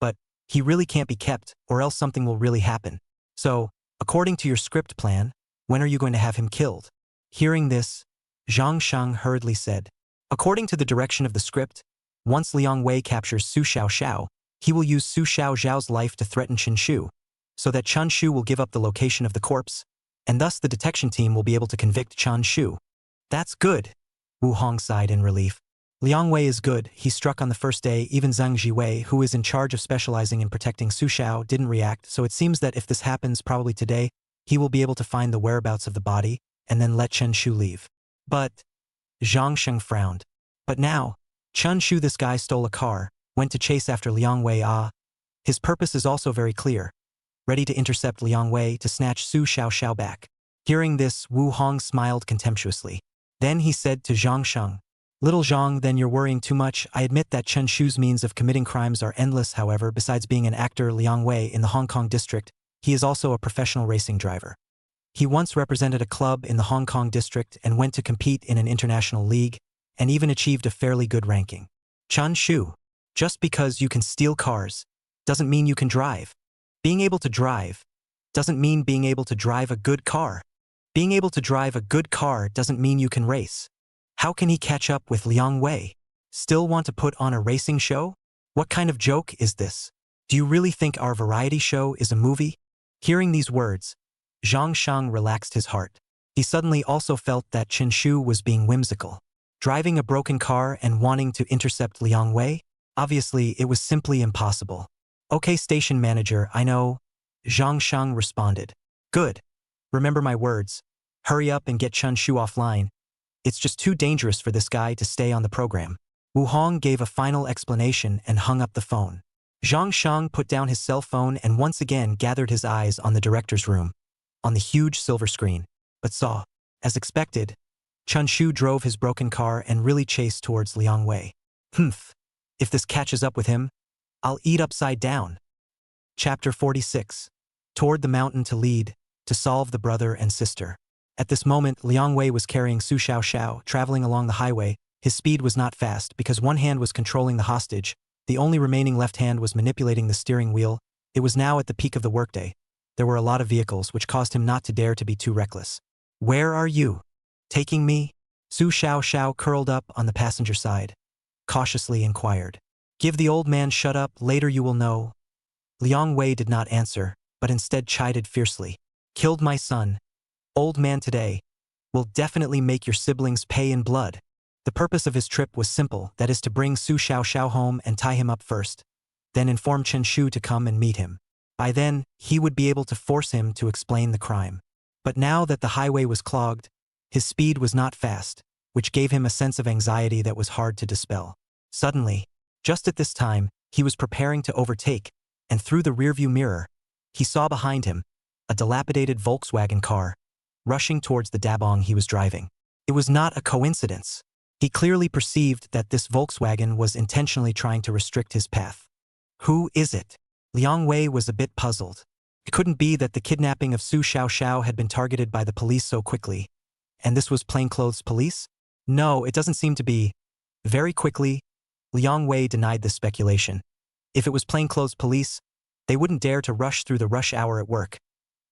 but he really can't be kept, or else something will really happen. So, according to your script plan, when are you going to have him killed? Hearing this, Zhang Shang hurriedly said, according to the direction of the script, once Liang Wei captures Su Xiaoxiao, he will use Su Xiaoxiao's life to threaten Chen Shu, so that Chun Shu will give up the location of the corpse, and thus the detection team will be able to convict Chun Shu. That's good, Wu Hong sighed in relief. Liang Wei is good. He struck on the first day. Even Zhang Jiwei, who is in charge of specializing in protecting Su Xiao, didn't react, so it seems that if this happens probably today, he will be able to find the whereabouts of the body, and then let Chen Shu leave. But, Zhang Sheng frowned. But now, Chun Shu, this guy stole a car, went to chase after Liang Wei. His purpose is also very clear. Ready to intercept Liang Wei to snatch Su Xiaoxiao back. Hearing this, Wu Hong smiled contemptuously. Then he said to Zhang Sheng, Little Zhang, then you're worrying too much. I admit that Chen Shu's means of committing crimes are endless. However, besides being an actor, Liang Wei in the Hong Kong district, he is also a professional racing driver. He once represented a club in the Hong Kong district and went to compete in an international league, and even achieved a fairly good ranking. Chun Shu, just because you can steal cars, doesn't mean you can drive. Being able to drive doesn't mean being able to drive a good car. Being able to drive a good car doesn't mean you can race. How can he catch up with Liang Wei? Still want to put on a racing show? What kind of joke is this? Do you really think our variety show is a movie? Hearing these words, Zhang Shang relaxed his heart. He suddenly also felt that Chen Shu was being whimsical. Driving a broken car and wanting to intercept Liang Wei? Obviously, it was simply impossible. Okay, station manager, I know. Zhang Shang responded. Good. Remember my words. Hurry up and get Chun Shu offline. It's just too dangerous for this guy to stay on the program. Wu Hong gave a final explanation and hung up the phone. Zhang Shang put down his cell phone and once again gathered his eyes on the director's room, on the huge silver screen, but saw, as expected, Chun Shu drove his broken car and really chased towards Liang Wei. Humph. If this catches up with him, I'll eat upside down. Chapter 46. Toward the mountain to lead, to solve the brother and sister. At this moment, Liang Wei was carrying Su Xiaoxiao, traveling along the highway. His speed was not fast because one hand was controlling the hostage. The only remaining left hand was manipulating the steering wheel. It was now at the peak of the workday. There were a lot of vehicles, which caused him not to dare to be too reckless. Where are you? Taking me? Su Xiaoxiao curled up on the passenger side, cautiously inquired. Give the old man shut up, later you will know. Liang Wei did not answer, but instead chided fiercely. Killed my son. Old man today. Will definitely make your siblings pay in blood. The purpose of his trip was simple, that is to bring Su Xiaoxiao home and tie him up first, then inform Chen Shu to come and meet him. By then, he would be able to force him to explain the crime. But now that the highway was clogged, his speed was not fast, which gave him a sense of anxiety that was hard to dispel. Suddenly, just at this time, he was preparing to overtake, and through the rearview mirror, he saw behind him a dilapidated Volkswagen car, rushing towards the dabong he was driving. It was not a coincidence. He clearly perceived that this Volkswagen was intentionally trying to restrict his path. Who is it? Liang Wei was a bit puzzled. It couldn't be that the kidnapping of Su Xiaoxiao had been targeted by the police so quickly, and this was plainclothes police? No, it doesn't seem to be. Very quickly, Liang Wei denied this speculation. If it was plainclothes police, they wouldn't dare to rush through the rush hour at work,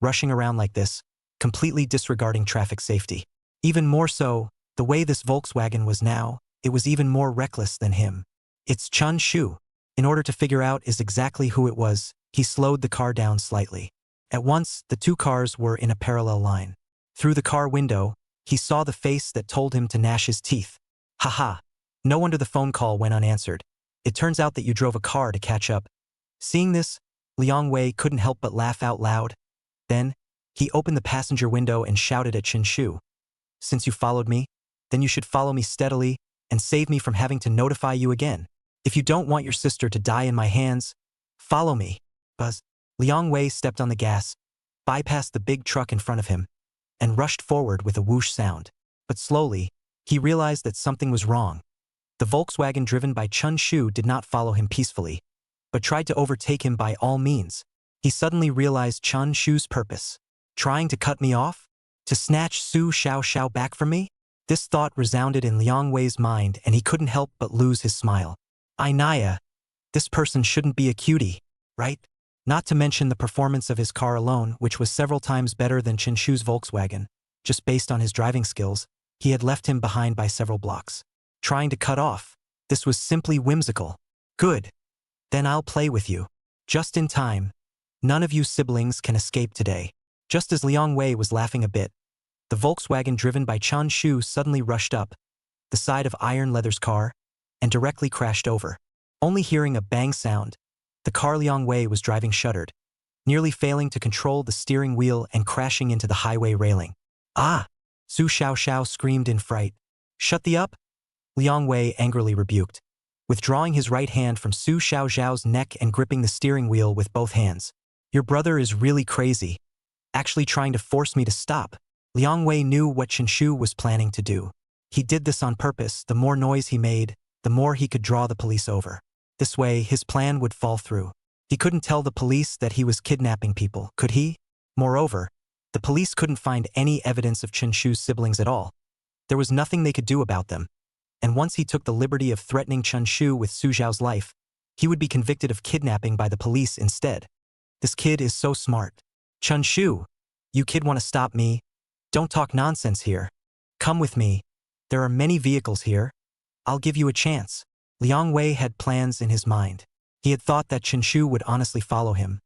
rushing around like this, completely disregarding traffic safety. Even more so, the way this Volkswagen was now, it was even more reckless than him. It's Chun Shu. In order to figure out exactly who it was, he slowed the car down slightly. At once, the two cars were in a parallel line. Through the car window, he saw the face that told him to gnash his teeth. Haha. No wonder the phone call went unanswered. It turns out that you drove a car to catch up. Seeing this, Liang Wei couldn't help but laugh out loud. Then, he opened the passenger window and shouted at Chen Shu. Since you followed me, then you should follow me steadily and save me from having to notify you again. If you don't want your sister to die in my hands, follow me. Buzz. Liang Wei stepped on the gas, bypassed the big truck in front of him, and rushed forward with a whoosh sound. But slowly, he realized that something was wrong. The Volkswagen driven by Chun Shu did not follow him peacefully, but tried to overtake him by all means. He suddenly realized Chun Shu's purpose. Trying to cut me off? To snatch Su Xiaoxiao back from me? This thought resounded in Liang Wei's mind and he couldn't help but lose his smile. Naya, this person shouldn't be a cutie, right? Not to mention the performance of his car alone, which was several times better than Chen Shu's Volkswagen. Just based on his driving skills, he had left him behind by several blocks. Trying to cut off. This was simply whimsical. Good. Then I'll play with you. Just in time. None of you siblings can escape today. Just as Liang Wei was laughing a bit, the Volkswagen driven by Chun Shu suddenly rushed up the side of Iron Leather's car and directly crashed over. Only hearing a bang sound, the car Liang Wei was driving shuddered, nearly failing to control the steering wheel and crashing into the highway railing. Ah! Su Xiaoxiao screamed in fright. Shut the up! Liang Wei angrily rebuked, withdrawing his right hand from Su Xiaoxiao's neck and gripping the steering wheel with both hands. Your brother is really crazy. Actually trying to force me to stop. Liang Wei knew what Chen Shu was planning to do. He did this on purpose. The more noise he made, the more he could draw the police over. This way, his plan would fall through. He couldn't tell the police that he was kidnapping people, could he? Moreover, the police couldn't find any evidence of Chen Shu's siblings at all. There was nothing they could do about them. And once he took the liberty of threatening Chun Shu with Su Zhao's life, he would be convicted of kidnapping by the police instead. This kid is so smart. Chun Shu, you kid want to stop me? Don't talk nonsense here. Come with me. There are many vehicles here. I'll give you a chance. Liang Wei had plans in his mind. He had thought that Chen Shu would honestly follow him,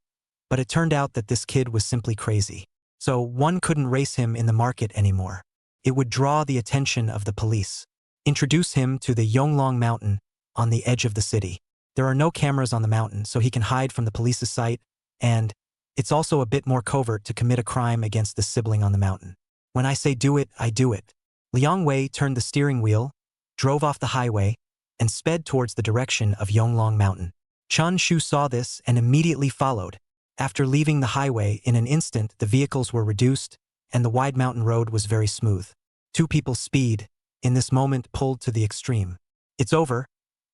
but it turned out that this kid was simply crazy. So one couldn't race him in the market anymore. It would draw the attention of the police. Introduce him to the Yonglong Mountain on the edge of the city. There are no cameras on the mountain, so he can hide from the police's sight, and it's also a bit more covert to commit a crime against the sibling on the mountain. When I say do it, I do it. Liang Wei turned the steering wheel, drove off the highway, and sped towards the direction of Yonglong Mountain. Chun Shu saw this and immediately followed. After leaving the highway, in an instant the vehicles were reduced, and the wide mountain road was very smooth. Two people's speed, in this moment, pulled to the extreme. It's over.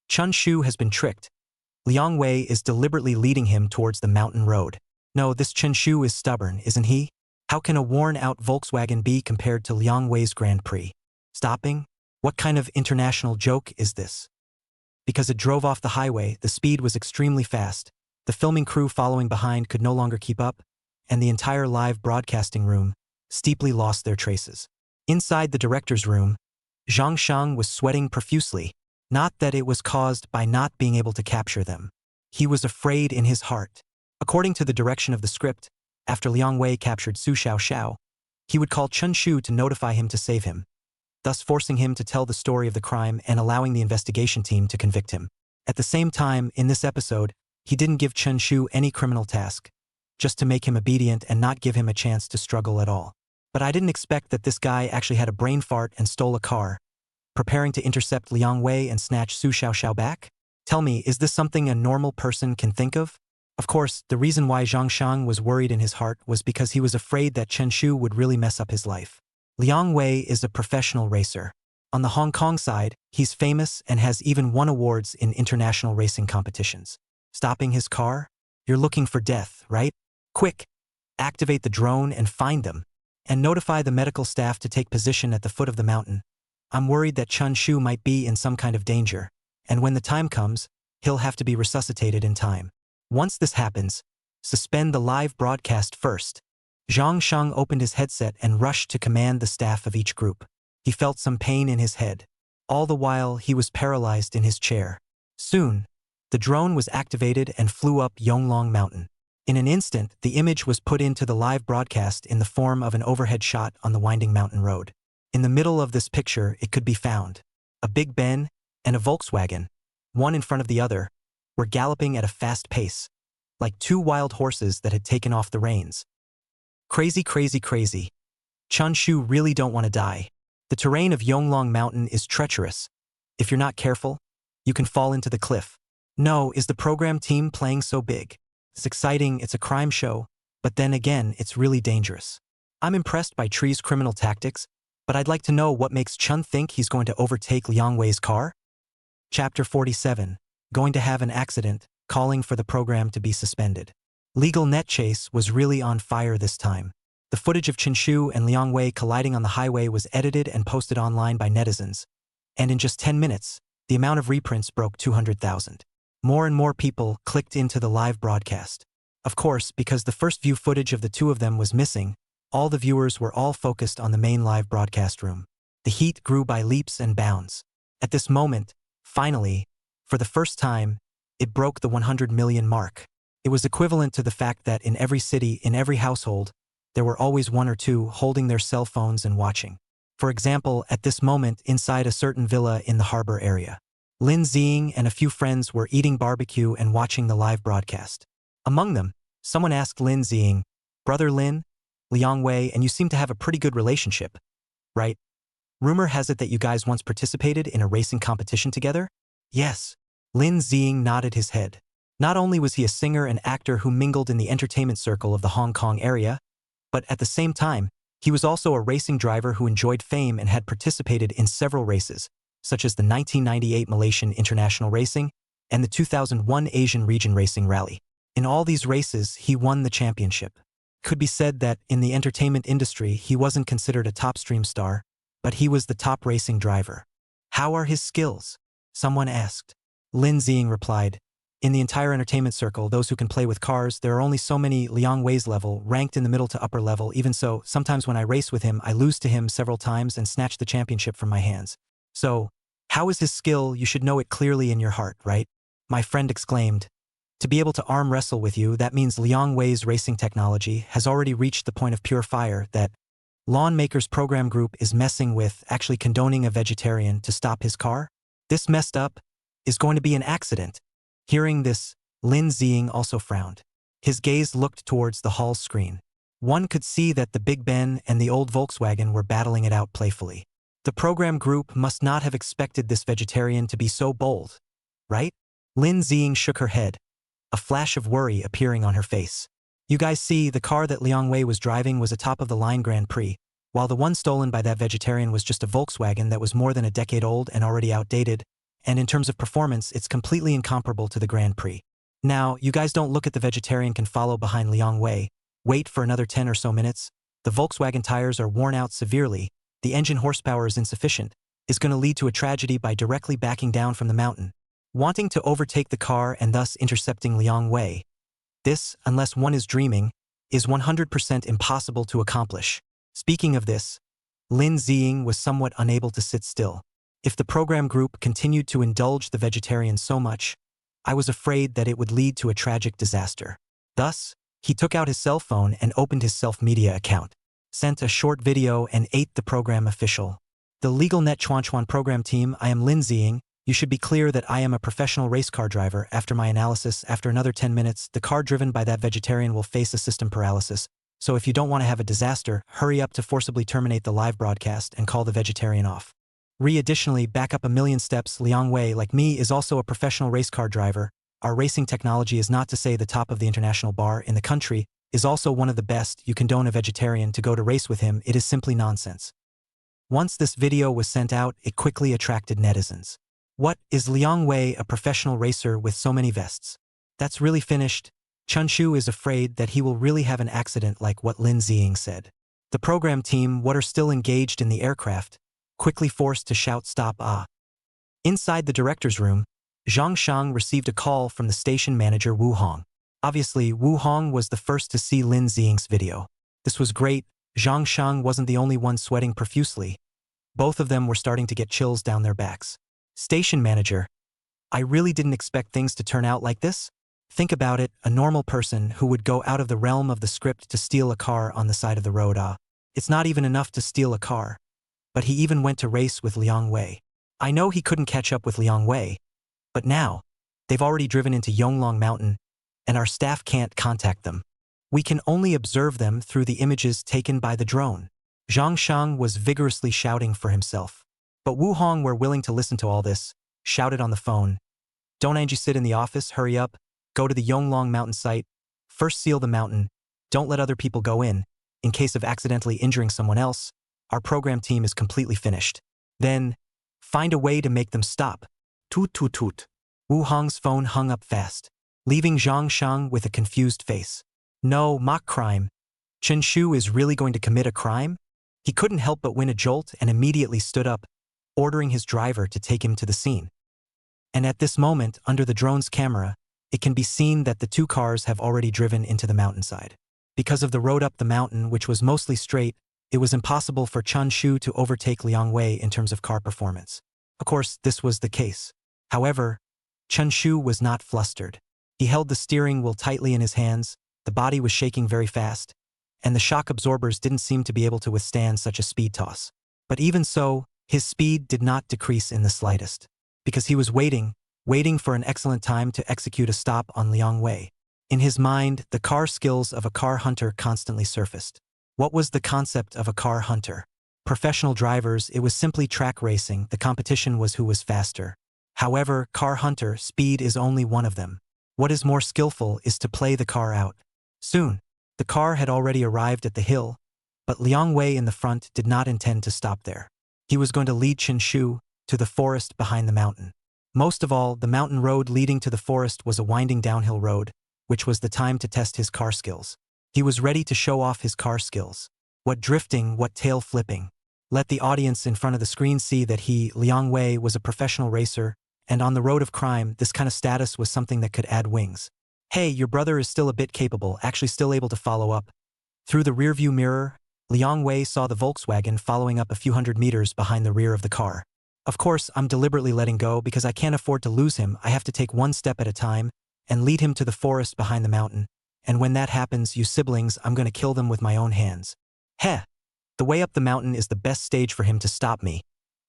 Chun Shu has been tricked. Liang Wei is deliberately leading him towards the mountain road. No, this Chen Shu is stubborn, isn't he? How can a worn-out Volkswagen be compared to Liang Wei's Grand Prix? Stopping? What kind of international joke is this? Because it drove off the highway, the speed was extremely fast. The filming crew following behind could no longer keep up, and the entire live broadcasting room steeply lost their traces. Inside the director's room, Zhang Shang was sweating profusely. Not that it was caused by not being able to capture them. He was afraid in his heart. According to the direction of the script, after Liang Wei captured Su Xiaoxiao, he would call Chun Shu to notify him to save him, thus forcing him to tell the story of the crime and allowing the investigation team to convict him. At the same time, in this episode, he didn't give Chen Shu any criminal task, just to make him obedient and not give him a chance to struggle at all. But I didn't expect that this guy actually had a brain fart and stole a car, preparing to intercept Liang Wei and snatch Su Xiaoxiao back? Tell me, is this something a normal person can think of? Of course, the reason why Zhang Shang was worried in his heart was because he was afraid that Chen Shu would really mess up his life. Liang Wei is a professional racer. On the Hong Kong side, he's famous and has even won awards in international racing competitions. Stopping his car? You're looking for death, right? Quick! Activate the drone and find them. And notify the medical staff to take position at the foot of the mountain. I'm worried that Chun Shu might be in some kind of danger, and when the time comes, he'll have to be resuscitated in time. Once this happens, suspend the live broadcast first. Zhang Shang opened his headset and rushed to command the staff of each group. He felt some pain in his head. All the while, he was paralyzed in his chair. Soon, the drone was activated and flew up Yonglong Mountain. In an instant, the image was put into the live broadcast in the form of an overhead shot on the winding mountain road. In the middle of this picture, it could be found. A Big Ben and a Volkswagen, one in front of the other, were galloping at a fast pace, like two wild horses that had taken off the reins. Crazy, crazy, crazy. Chun Shu really don't want to die. The terrain of Yonglong Mountain is treacherous. If you're not careful, you can fall into the cliff. No, is the program team playing so big? It's exciting, it's a crime show, but then again, it's really dangerous. I'm impressed by Tree's criminal tactics, but I'd like to know what makes Chun think he's going to overtake Liang Wei's car? Chapter 47. Going to have an accident, calling for the program to be suspended. Legal net chase was really on fire this time. The footage of Chen Shu and Liang Wei colliding on the highway was edited and posted online by netizens, and in just 10 minutes, the amount of reprints broke 200,000. More and more people clicked into the live broadcast. Of course, because the first view footage of the two of them was missing, all the viewers were all focused on the main live broadcast room. The heat grew by leaps and bounds. At this moment, finally, for the first time, it broke the 100 million mark. It was equivalent to the fact that in every city, in every household, there were always one or two holding their cell phones and watching. For example, at this moment inside a certain villa in the harbor area, Lin Ziying and a few friends were eating barbecue and watching the live broadcast. Among them, someone asked Lin Ziying, "Brother Lin, Liang Wei and you seem to have a pretty good relationship, right? Rumor has it that you guys once participated in a racing competition together?" "Yes." Lin Ziying nodded his head. Not only was he a singer and actor who mingled in the entertainment circle of the Hong Kong area, but at the same time, he was also a racing driver who enjoyed fame and had participated in several races, such as the 1998 Malaysian International Racing and the 2001 Asian Region Racing Rally. In all these races, he won the championship. Could be said that in the entertainment industry, he wasn't considered a top stream star, but he was the top racing driver. "How are his skills?" someone asked. Lin Ziying replied, In the entire entertainment circle, those who can play with cars, there are only so many Liang Wei's level, ranked in the middle to upper level. Even so, sometimes when I race with him, I lose to him several times and snatch the championship from my hands. So, how is his skill? You should know it clearly in your heart, right? My friend exclaimed. To be able to arm wrestle with you, that means Liang Wei's racing technology has already reached the point of pure fire that Lawnmaker's program group is messing with, actually condoning a vegetarian to stop his car. This messed up is going to be an accident. Hearing this, Lin Ziying also frowned. His gaze looked towards the hall screen. One could see that the Big Ben and the old Volkswagen were battling it out playfully. The program group must not have expected this vegetarian to be so bold, right? Lin Ziying shook her head, a flash of worry appearing on her face. You guys see, the car that Liang Wei was driving was a top-of-the-line Grand Prix, while the one stolen by that vegetarian was just a Volkswagen that was more than a decade old and already outdated, and in terms of performance, it's completely incomparable to the Grand Prix. Now, you guys don't look at the vegetarian can follow behind Liang Wei, wait for another 10 or so minutes, the Volkswagen tires are worn out severely, the engine horsepower is insufficient, is going to lead to a tragedy by directly backing down from the mountain, wanting to overtake the car and thus intercepting Liang Wei. This, unless one is dreaming, is 100% impossible to accomplish. Speaking of this, Lin Ziying was somewhat unable to sit still. If the program group continued to indulge the vegetarian so much, I was afraid that it would lead to a tragic disaster. Thus, he took out his cell phone and opened his self-media account, sent a short video and ate the program official. The LegalNet Chuan program team, I am Lin Ziying. You should be clear that I am a professional race car driver. After my analysis, after another 10 minutes, the car driven by that vegetarian will face a system paralysis. So if you don't want to have a disaster, hurry up to forcibly terminate the live broadcast and call the vegetarian off. Additionally, back up a million steps. Liang Wei, like me, is also a professional race car driver. Our racing technology is not to say the top of the international bar in the country, is also one of the best. You condone a vegetarian to go to race with him, it is simply nonsense. Once this video was sent out, it quickly attracted netizens. What, is Liang Wei a professional racer with so many vests? That's really finished. Chun Shu is afraid that he will really have an accident like what Lin Ziying said. The program team, what are still engaged in the aircraft, quickly forced to shout stop ah. Inside the director's room, Zhang Shang received a call from the station manager Wu Hong. Obviously, Wu Hong was the first to see Lin Ziying's video. This was great. Zhang Shang wasn't the only one sweating profusely. Both of them were starting to get chills down their backs. Station manager, I really didn't expect things to turn out like this. Think about it, a normal person who would go out of the realm of the script to steal a car on the side of the road. It's not even enough to steal a car. But he even went to race with Liang Wei. I know he couldn't catch up with Liang Wei, but now, they've already driven into Yonglong Mountain, and our staff can't contact them. We can only observe them through the images taken by the drone. Zhang Shang was vigorously shouting for himself. But Wu Hong were willing to listen to all this, shouted on the phone. Don't Angie sit in the office, hurry up, go to the Yonglong Mountain site, first seal the mountain, don't let other people go in case of accidentally injuring someone else, our program team is completely finished. Then, find a way to make them stop. Toot toot toot. Wu Hong's phone hung up fast, leaving Zhang Shang with a confused face. No, mock crime. Chen Shu is really going to commit a crime? He couldn't help but win a jolt and immediately stood up, ordering his driver to take him to the scene. And at this moment, under the drone's camera, it can be seen that the two cars have already driven into the mountainside. Because of the road up the mountain, which was mostly straight, it was impossible for Chun Shu to overtake Liang Wei in terms of car performance. Of course, this was the case. However, Chun Shu was not flustered. He held the steering wheel tightly in his hands, the body was shaking very fast, and the shock absorbers didn't seem to be able to withstand such a speed toss. But even so, his speed did not decrease in the slightest, because he was waiting for an excellent time to execute a stop on Liang Wei. In his mind, the car skills of a car hunter constantly surfaced. What was the concept of a car hunter? Professional drivers, it was simply track racing, the competition was who was faster. However, car hunter, speed is only one of them. What is more skillful is to play the car out. Soon, the car had already arrived at the hill, but Liang Wei in the front did not intend to stop there. He was going to lead Chen Shu to the forest behind the mountain. Most of all, the mountain road leading to the forest was a winding downhill road, which was the time to test his car skills. He was ready to show off his car skills. What drifting, what tail flipping. Let the audience in front of the screen see that he, Liang Wei, was a professional racer and on the road of crime, this kind of status was something that could add wings. Hey, your brother is still a bit capable, actually still able to follow up. Through the rearview mirror, Liang Wei saw the Volkswagen following up a few hundred meters behind the rear of the car. Of course, I'm deliberately letting go because I can't afford to lose him. I have to take one step at a time and lead him to the forest behind the mountain. And when that happens, you siblings, I'm gonna kill them with my own hands. Heh! The way up the mountain is the best stage for him to stop me.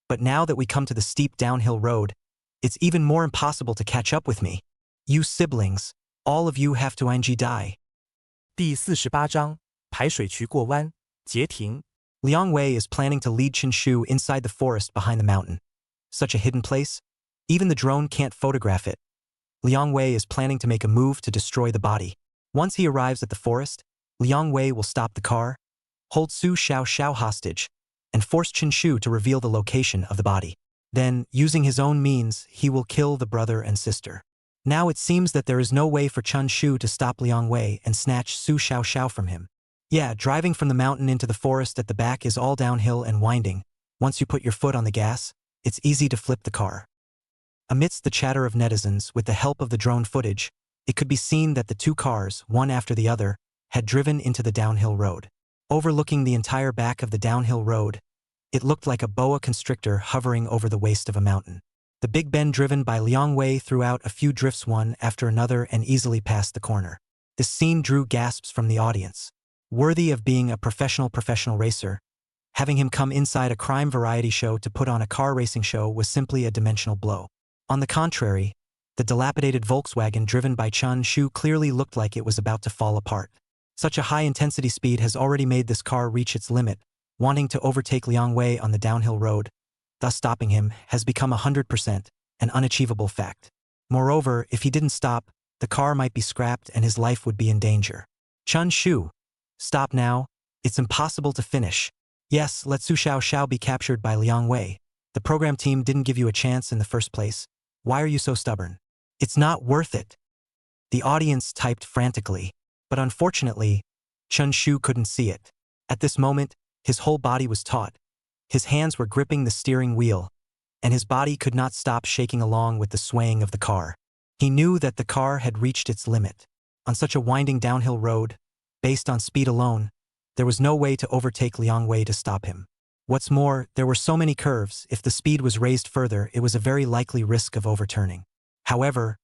But now that we come to the steep downhill road, it's even more impossible to catch up with me. You siblings, all of you have to die. 第48章排水渠过弯截停。 Liang Wei is planning to lead Chen Shu inside the forest behind the mountain. Such a hidden place? Even the drone can't photograph it. Liang Wei is planning to make a move to destroy the body. Once he arrives at the forest, Liang Wei will stop the car, hold Su Xiaoxiao hostage, and force Chen Shu to reveal the location of the body. Then, using his own means, he will kill the brother and sister. Now it seems that there is no way for Chun Shu to stop Liang Wei and snatch Su Xiaoxiao from him. Yeah, driving from the mountain into the forest at the back is all downhill and winding. Once you put your foot on the gas, it's easy to flip the car. Amidst the chatter of netizens, with the help of the drone footage, it could be seen that the two cars, one after the other, had driven into the downhill road. Overlooking the entire back of the downhill road, it looked like a boa constrictor hovering over the waist of a mountain. The Big Ben driven by Liang Wei threw out a few drifts one after another and easily passed the corner. This scene drew gasps from the audience. Worthy of being a professional racer, having him come inside a crime variety show to put on a car racing show was simply a dimensional blow. On the contrary, the dilapidated Volkswagen driven by Chun Shu clearly looked like it was about to fall apart. Such a high-intensity speed has already made this car reach its limit, wanting to overtake Liang Wei on the downhill road, thus stopping him, has become 100% an unachievable fact. Moreover, if he didn't stop, the car might be scrapped and his life would be in danger. Chun Shu, stop now, it's impossible to finish. Yes, let Su Xiaoxiao be captured by Liang Wei. The program team didn't give you a chance in the first place. Why are you so stubborn? It's not worth it. The audience typed frantically, but unfortunately, Chun Shu couldn't see it. At this moment, his whole body was taut. His hands were gripping the steering wheel, and his body could not stop shaking along with the swaying of the car. He knew that the car had reached its limit. On such a winding downhill road, based on speed alone, there was no way to overtake Liang Wei to stop him. What's more, there were so many curves, if the speed was raised further, it was a very likely risk of overturning. However,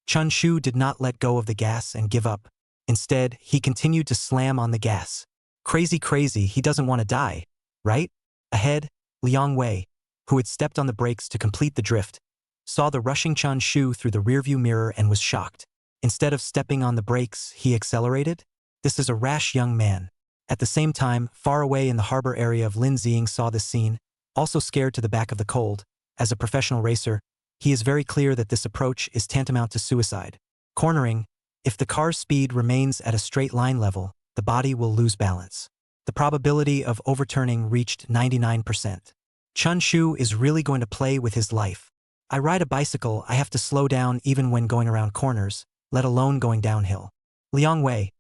Chun Shu did not let go of the gas and give up. Instead, he continued to slam on the gas. Crazy, he doesn't want to die, right? Ahead, Liang Wei, who had stepped on the brakes to complete the drift, saw the rushing Chun Shu through the rearview mirror and was shocked. Instead of stepping on the brakes, he accelerated? This is a rash young man. At the same time, far away in the harbor area of Linziying saw this scene, also scared to the back of the cold. As a professional racer, he is very clear that this approach is tantamount to suicide. Cornering, if the car's speed remains at a straight line level, the body will lose balance. The probability of overturning reached 99%. Chun Shu is really going to play with his life. I ride a bicycle, I have to slow down even when going around corners, let alone going downhill. Liang Wei,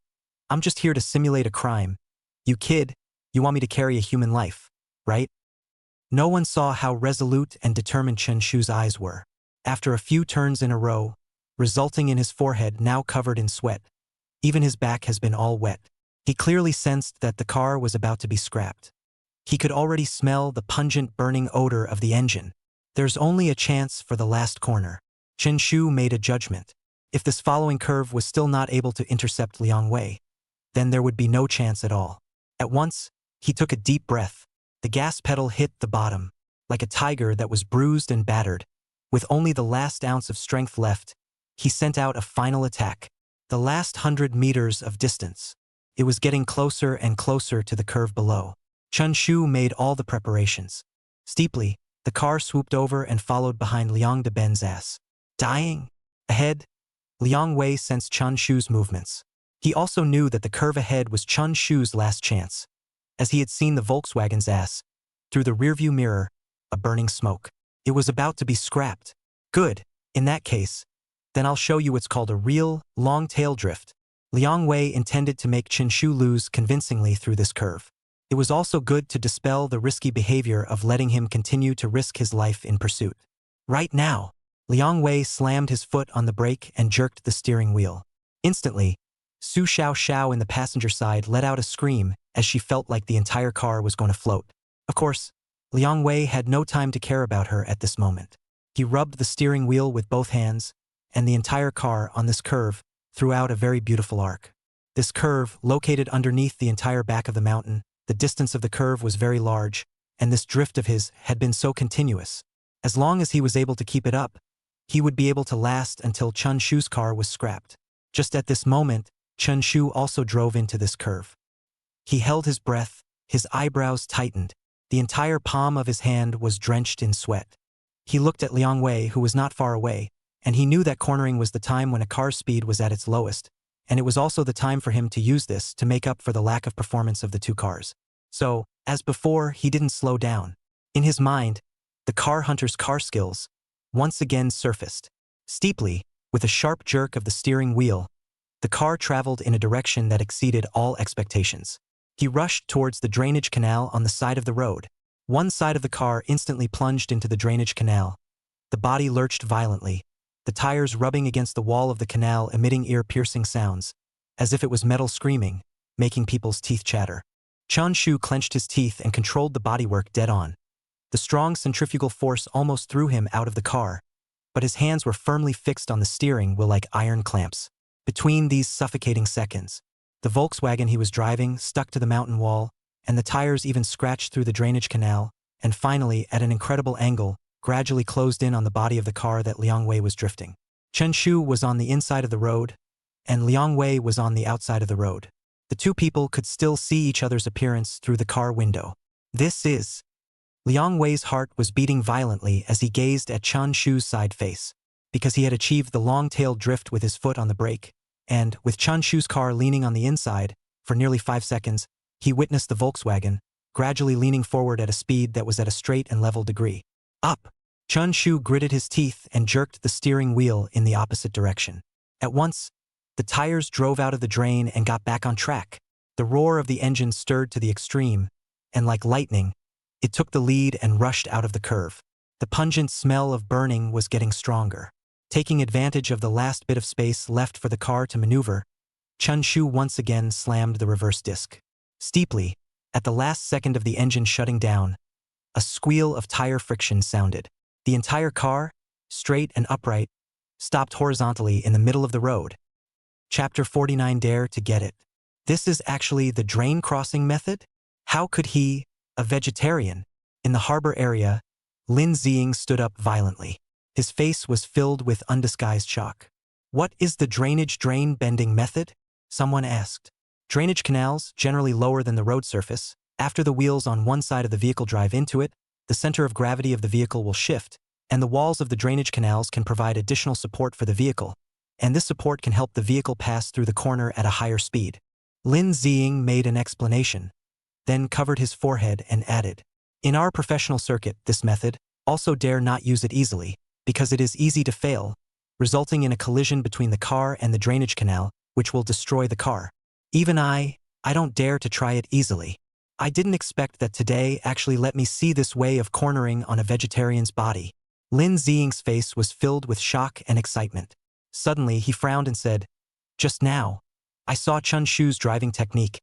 I'm just here to simulate a crime. You kid, you want me to carry a human life, right? No one saw how resolute and determined Chen Shu's eyes were. After a few turns in a row, resulting in his forehead now covered in sweat, even his back has been all wet. He clearly sensed that the car was about to be scrapped. He could already smell the pungent burning odor of the engine. There's only a chance for the last corner. Chen Shu made a judgment. If this following curve was still not able to intercept Liang Wei, then there would be no chance at all. At once, he took a deep breath. The gas pedal hit the bottom. Like a tiger that was bruised and battered, with only the last ounce of strength left, he sent out a final attack. The last 100 meters of distance. It was getting closer and closer to the curve below. Chun Shu made all the preparations. Steeply, the car swooped over and followed behind Liang de Ben's ass. Dying? Ahead, Liang Wei sensed Chun Shu's movements. He also knew that the curve ahead was Chun Shu's last chance, as he had seen the Volkswagen's ass, through the rearview mirror, a burning smoke. It was about to be scrapped. Good, in that case, then I'll show you what's called a real, long-tail drift. Liang Wei intended to make Chen Shu lose convincingly through this curve. It was also good to dispel the risky behavior of letting him continue to risk his life in pursuit. Right now, Liang Wei slammed his foot on the brake and jerked the steering wheel. Instantly, Su Xiaoxiao in the passenger side let out a scream as she felt like the entire car was going to float. Of course, Liang Wei had no time to care about her at this moment. He rubbed the steering wheel with both hands, and the entire car on this curve threw out a very beautiful arc. This curve, located underneath the entire back of the mountain, the distance of the curve was very large, and this drift of his had been so continuous. As long as he was able to keep it up, he would be able to last until Chun Shu's car was scrapped. Just at this moment, Chen Shu also drove into this curve. He held his breath, his eyebrows tightened, the entire palm of his hand was drenched in sweat. He looked at Liang Wei, who was not far away, and he knew that cornering was the time when a car's speed was at its lowest, and it was also the time for him to use this to make up for the lack of performance of the two cars. So, as before, he didn't slow down. In his mind, the car hunter's car skills once again surfaced. Steeply, with a sharp jerk of the steering wheel, the car traveled in a direction that exceeded all expectations. He rushed towards the drainage canal on the side of the road. One side of the car instantly plunged into the drainage canal. The body lurched violently, the tires rubbing against the wall of the canal emitting ear-piercing sounds, as if it was metal screaming, making people's teeth chatter. Chun Shu clenched his teeth and controlled the bodywork dead on. The strong centrifugal force almost threw him out of the car, but his hands were firmly fixed on the steering wheel like iron clamps. Between these suffocating seconds, the Volkswagen he was driving stuck to the mountain wall, and the tires even scratched through the drainage canal, and finally, at an incredible angle, gradually closed in on the body of the car that Liang Wei was drifting. Chen Shu was on the inside of the road, and Liang Wei was on the outside of the road. The two people could still see each other's appearance through the car window. This is... Liang Wei's heart was beating violently as he gazed at Chun Shu's side face, because he had achieved the long-tailed drift with his foot on the brake, and, with Chun Shu's car leaning on the inside, for nearly 5 seconds, he witnessed the Volkswagen, gradually leaning forward at a speed that was at a straight and level degree. Up! Chun Shu gritted his teeth and jerked the steering wheel in the opposite direction. At once, the tires drove out of the drain and got back on track. The roar of the engine stirred to the extreme, and like lightning, it took the lead and rushed out of the curve. The pungent smell of burning was getting stronger. Taking advantage of the last bit of space left for the car to maneuver, Chun Shu once again slammed the reverse disc. Steeply, at the last second of the engine shutting down, a squeal of tire friction sounded. The entire car, straight and upright, stopped horizontally in the middle of the road. Chapter 49. Dare to get it. This is actually the drain crossing method? How could he, a vegetarian? In the harbor area, Lin Ziying stood up violently. His face was filled with undisguised shock. What is the drainage drain bending method? Someone asked. Drainage canals, generally lower than the road surface, after the wheels on one side of the vehicle drive into it, the center of gravity of the vehicle will shift, and the walls of the drainage canals can provide additional support for the vehicle, and this support can help the vehicle pass through the corner at a higher speed. Lin Ziying made an explanation, then covered his forehead and added, in our professional circuit, this method, also dare not use it easily, because it is easy to fail, resulting in a collision between the car and the drainage canal, which will destroy the car. Even I don't dare to try it easily. I didn't expect that today actually let me see this way of cornering on a vegetarian's body. Lin Ziying's face was filled with shock and excitement. Suddenly, he frowned and said, just now, I saw Chun Shu's driving technique.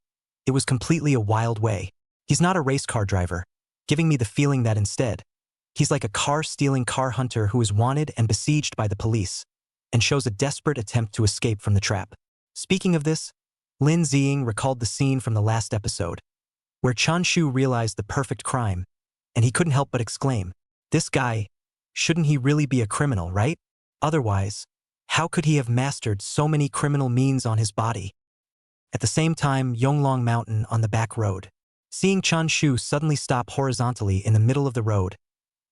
It was completely a wild way. He's not a race car driver, giving me the feeling that instead, he's like a car-stealing car hunter who is wanted and besieged by the police, and shows a desperate attempt to escape from the trap. Speaking of this, Lin Ziying recalled the scene from the last episode, where Chun Shu realized the perfect crime, and he couldn't help but exclaim, this guy, shouldn't he really be a criminal, right? Otherwise, how could he have mastered so many criminal means on his body? At the same time, Yonglong Mountain on the back road. Seeing Chun Shu suddenly stop horizontally in the middle of the road,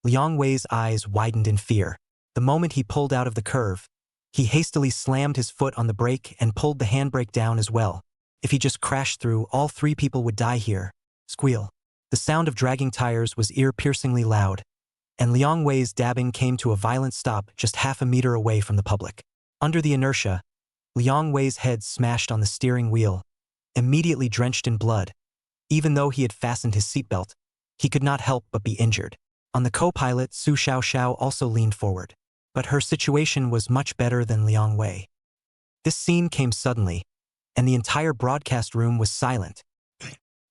Liang Wei's eyes widened in fear. The moment he pulled out of the curve, he hastily slammed his foot on the brake and pulled the handbrake down as well. If he just crashed through, all 3 people would die here. Squeal. The sound of dragging tires was ear-piercingly loud, and Liang Wei's dabbing came to a violent stop just half a meter away from the public. Under the inertia, Liang Wei's head smashed on the steering wheel, immediately drenched in blood. Even though he had fastened his seatbelt, he could not help but be injured. On the co-pilot, Su Xiaoxiao also leaned forward. but her situation was much better than Liang Wei. This scene came suddenly, and the entire broadcast room was silent.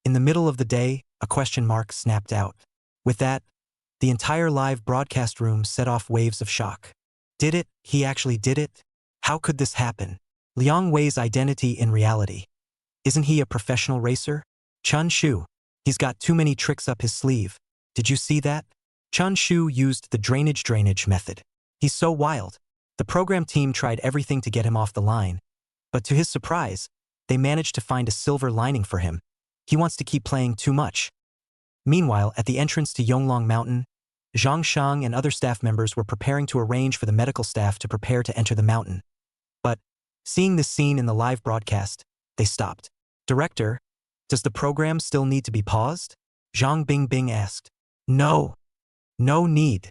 In the middle of the day, a question mark snapped out. With that, the entire live broadcast room set off waves of shock. Did it? He actually did it? How could this happen? Liang Wei's identity in reality. Isn't he a professional racer? Chun Shu. He's got too many tricks up his sleeve. Did you see that? Chun Shu used the drainage method. He's so wild. The program team tried everything to get him off the line, but to his surprise, they managed to find a silver lining for him. He wants to keep playing too much. Meanwhile, at the entrance to Yonglong Mountain, Zhang Shang and other staff members were preparing to arrange for the medical staff to prepare to enter the mountain. But, seeing this scene in the live broadcast, they stopped. Director, does the program still need to be paused? Zhang Bingbing asked. No. No need.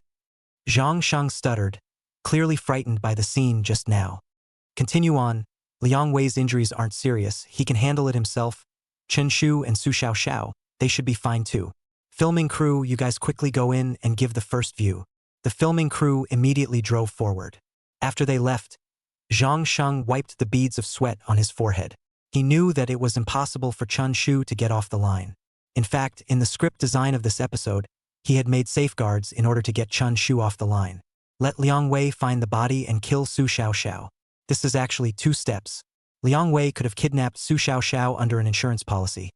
Zhang Shang stuttered, clearly frightened by the scene just now. Continue on. Liang Wei's injuries aren't serious. He can handle it himself. Chen Shu and Su Xiaoxiao, they should be fine too. Filming crew, you guys quickly go in and give the first view. The filming crew immediately drove forward. After they left, Zhang Shang wiped the beads of sweat on his forehead. He knew that it was impossible for Chun Shu to get off the line. In fact, in the script design of this episode, he had made safeguards in order to get Chun Shu off the line. Let Liang Wei find the body and kill Su Xiaoxiao. This is actually 2 steps. Liang Wei could have kidnapped Su Xiaoxiao under an insurance policy,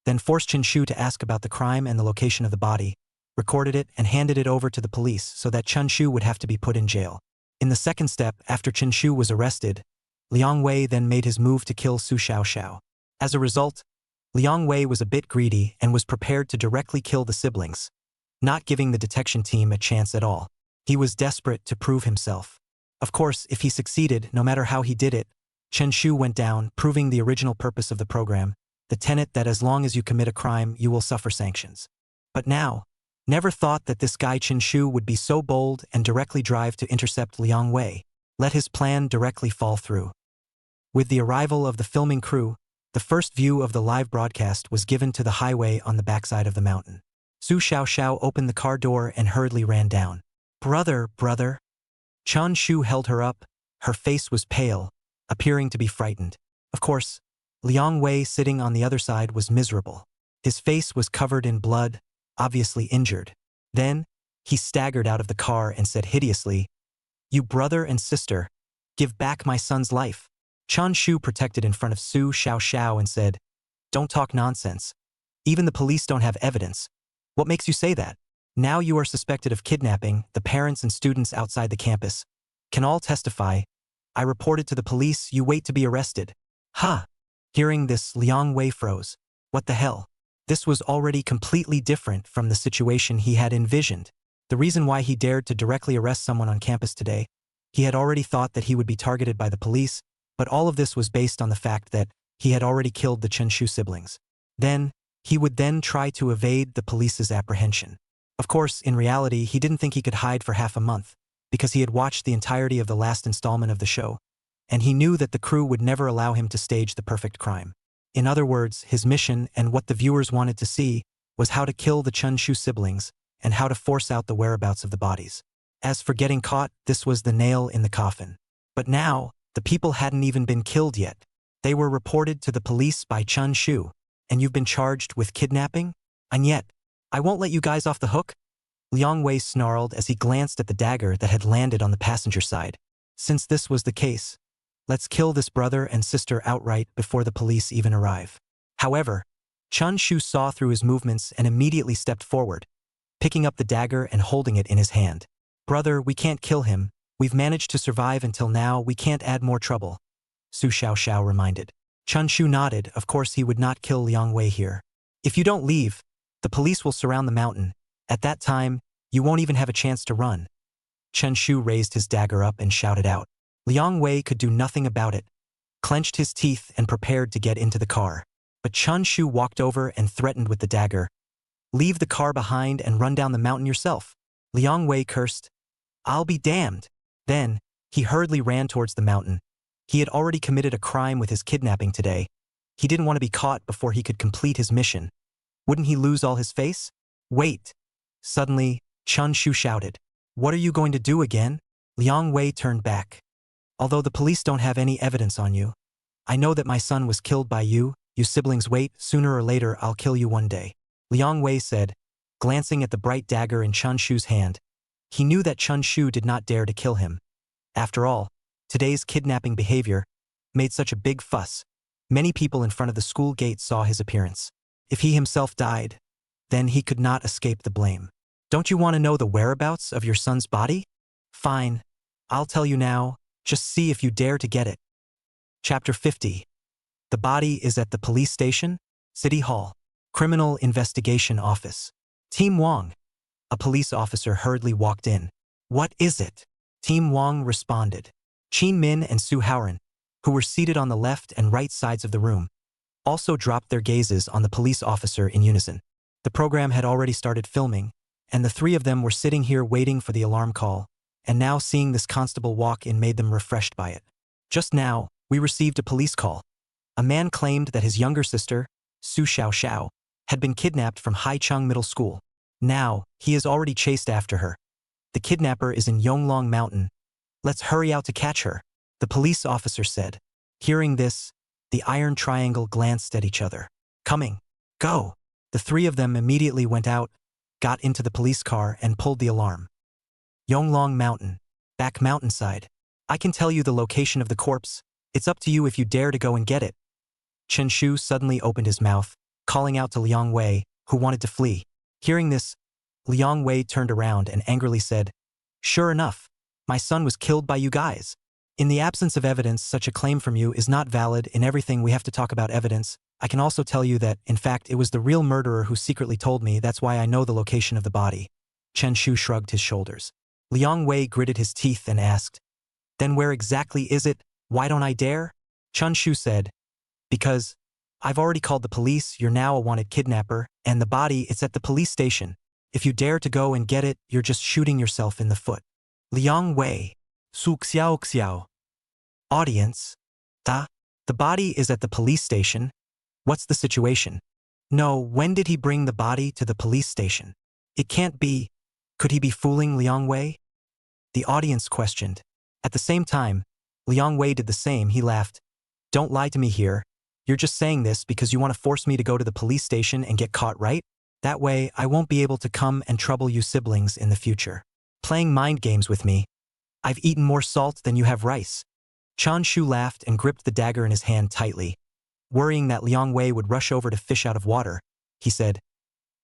then forced Chen Shu to ask about the crime and the location of the body, recorded it and handed it over to the police so that Chun Shu would have to be put in jail. In the second step, after Chen Shu was arrested, Liang Wei then made his move to kill Su Xiaoxiao. As a result, Liang Wei was a bit greedy and was prepared to directly kill the siblings, not giving the detection team a chance at all. He was desperate to prove himself. Of course, if he succeeded, no matter how he did it, Chen Shu went down, proving the original purpose of the program, the tenet that as long as you commit a crime, you will suffer sanctions. But now, never thought that this guy Chen Shu would be so bold and directly drive to intercept Liang Wei. Let his plan directly fall through. With the arrival of the filming crew, the first view of the live broadcast was given to the highway on the backside of the mountain. Su Xiaoxiao opened the car door and hurriedly ran down. Brother. Chun Shu held her up. Her face was pale, appearing to be frightened. Of course, Liang Wei sitting on the other side was miserable. His face was covered in blood, obviously injured. Then, he staggered out of the car and said hideously, "You brother and sister, give back my son's life." Chun Shu protected in front of Su Xiaoxiao and said, "Don't talk nonsense. Even the police don't have evidence. What makes you say that? Now you are suspected of kidnapping. The parents and students outside the campus can all testify. I reported to the police. You wait to be arrested." Ha! Hearing this, Liang Wei froze. What the hell? This was already completely different from the situation he had envisioned. The reason why he dared to directly arrest someone on campus today, he had already thought that he would be targeted by the police, but all of this was based on the fact that he had already killed the Chen Shu siblings. Then, he would then try to evade the police's apprehension. Of course, in reality, he didn't think he could hide for half a month, because he had watched the entirety of the last installment of the show, and he knew that the crew would never allow him to stage the perfect crime. In other words, his mission and what the viewers wanted to see was how to kill the Chun Shu siblings and how to force out the whereabouts of the bodies. As for getting caught, this was the nail in the coffin. But now, the people hadn't even been killed yet. They were reported to the police by Chun Shu, and you've been charged with kidnapping? And yet, I won't let you guys off the hook? Liang Wei snarled as he glanced at the dagger that had landed on the passenger side. Since this was the case, let's kill this brother and sister outright before the police even arrive. However, Chun Shu saw through his movements and immediately stepped forward, picking up the dagger and holding it in his hand. "Brother, we can't kill him. We've managed to survive until now. We can't add more trouble," Su Xiaoxiao reminded. Chun Shu nodded. Of course he would not kill Liang Wei here. "If you don't leave, the police will surround the mountain. At that time, you won't even have a chance to run." Chen Shu raised his dagger up and shouted out. Liang Wei could do nothing about it, clenched his teeth and prepared to get into the car. But Chun Shu walked over and threatened with the dagger. "Leave the car behind and run down the mountain yourself." Liang Wei cursed. "I'll be damned." Then, he hurriedly ran towards the mountain. He had already committed a crime with his kidnapping today. He didn't want to be caught before he could complete his mission. Wouldn't he lose all his face? Wait! Suddenly, Chun Shu shouted. "What are you going to do again?" Liang Wei turned back. Although the police don't have any evidence on you, I know that my son was killed by you siblings wait, sooner or later I'll kill you one day. Liang Wei said, glancing at the bright dagger in Chun Shu's hand. He knew that Chun Shu did not dare to kill him. After all, today's kidnapping behavior made such a big fuss. Many people in front of the school gate saw his appearance. If he himself died, then he could not escape the blame. Don't you want to know the whereabouts of your son's body? Fine. I'll tell you now, just see if you dare to get it. Chapter 50. The body is at the police station, City Hall, Criminal Investigation Office. Team Wang. A police officer hurriedly walked in. What is it? Team Wang responded. Qin Min and Suharan, who were seated on the left and right sides of the room, also dropped their gazes on the police officer in unison. The program had already started filming, and the three of them were sitting here waiting for the alarm call, and now seeing this constable walk in made them refreshed by it. Just now, we received a police call. A man claimed that his younger sister, Su Xiaoxiao, had been kidnapped from Haicheng Middle School. Now, he is already chased after her. The kidnapper is in Yonglong Mountain. Let's hurry out to catch her, the police officer said. Hearing this, the Iron Triangle glanced at each other. Coming. Go. The three of them immediately went out, got into the police car and pulled the alarm. Yonglong Mountain. Back mountainside. I can tell you the location of the corpse. It's up to you if you dare to go and get it. Chen Shu suddenly opened his mouth, calling out to Liang Wei, who wanted to flee. Hearing this, Liang Wei turned around and angrily said, Sure enough, my son was killed by you guys. In the absence of evidence, such a claim from you is not valid. In everything we have to talk about evidence. I can also tell you that, in fact, it was the real murderer who secretly told me. That's why I know the location of the body. Chen Shu shrugged his shoulders. Liang Wei gritted his teeth and asked, Then where exactly is it? Why don't I dare? Chun Shu said, Because I've already called the police. You're now a wanted kidnapper, and the body, it's at the police station. If you dare to go and get it, you're just shooting yourself in the foot. Liang Wei. Su Xiaoxiao. Audience. The body is at the police station. What's the situation? No, when did he bring the body to the police station? It can't be. Could he be fooling Liang Wei? The audience questioned. At the same time, Liang Wei did the same. He laughed. Don't lie to me here. You're just saying this because you want to force me to go to the police station and get caught, right? That way, I won't be able to come and trouble you siblings in the future. Playing mind games with me. I've eaten more salt than you have rice. Chun Shu laughed and gripped the dagger in his hand tightly. Worrying that Liang Wei would rush over to fish out of water, he said,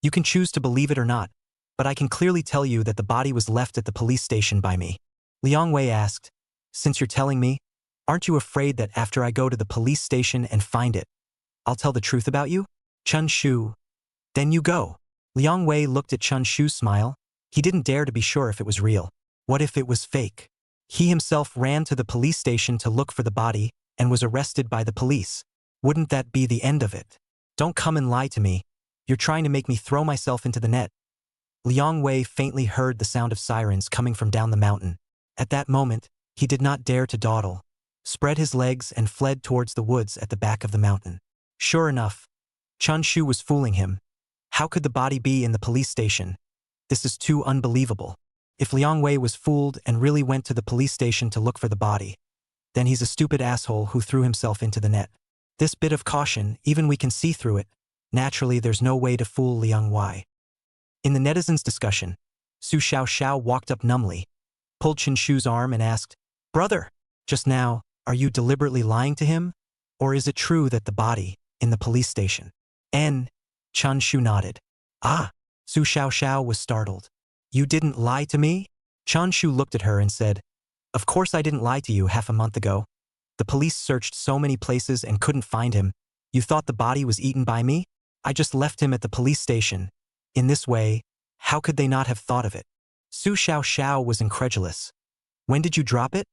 You can choose to believe it or not, but I can clearly tell you that the body was left at the police station by me. Liang Wei asked, Since you're telling me, aren't you afraid that after I go to the police station and find it, I'll tell the truth about you? Chun Shu. Then you go. Liang Wei looked at Chun Shu's smile. He didn't dare to be sure if it was real. What if it was fake? He himself ran to the police station to look for the body and was arrested by the police. Wouldn't that be the end of it? Don't come and lie to me. You're trying to make me throw myself into the net. Liang Wei faintly heard the sound of sirens coming from down the mountain. At that moment, he did not dare to dawdle, spread his legs and fled towards the woods at the back of the mountain. Sure enough, Chun Shu was fooling him. How could the body be in the police station? This is too unbelievable. If Liang Wei was fooled and really went to the police station to look for the body, then he's a stupid asshole who threw himself into the net. This bit of caution, even we can see through it. Naturally, there's no way to fool Liang Wei. In the netizens' discussion, Su Xiaoxiao walked up numbly, pulled Chen Shu's arm and asked, Brother, just now, are you deliberately lying to him? Or is it true that the body, in the police station? Chun Shu nodded. Ah, Su Xiaoxiao was startled. You didn't lie to me? Chun Shu looked at her and said, Of course I didn't lie to you half a month ago. The police searched so many places and couldn't find him. You thought the body was eaten by me? I just left him at the police station. In this way, how could they not have thought of it? Su Xiaoxiao was incredulous. When did you drop it?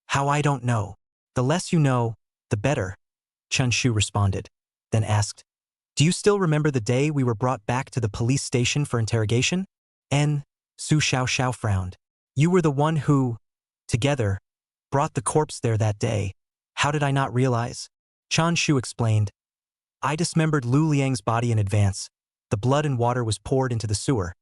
How I don't know. The less you know, the better, Chun Shu responded, then asked, Do you still remember the day we were brought back to the police station for interrogation? Su Xiaoxiao frowned. You were the one who, together, brought the corpse there that day. How did I not realize? Chun Shu explained. I dismembered Lu Liang's body in advance. The blood and water was poured into the sewer.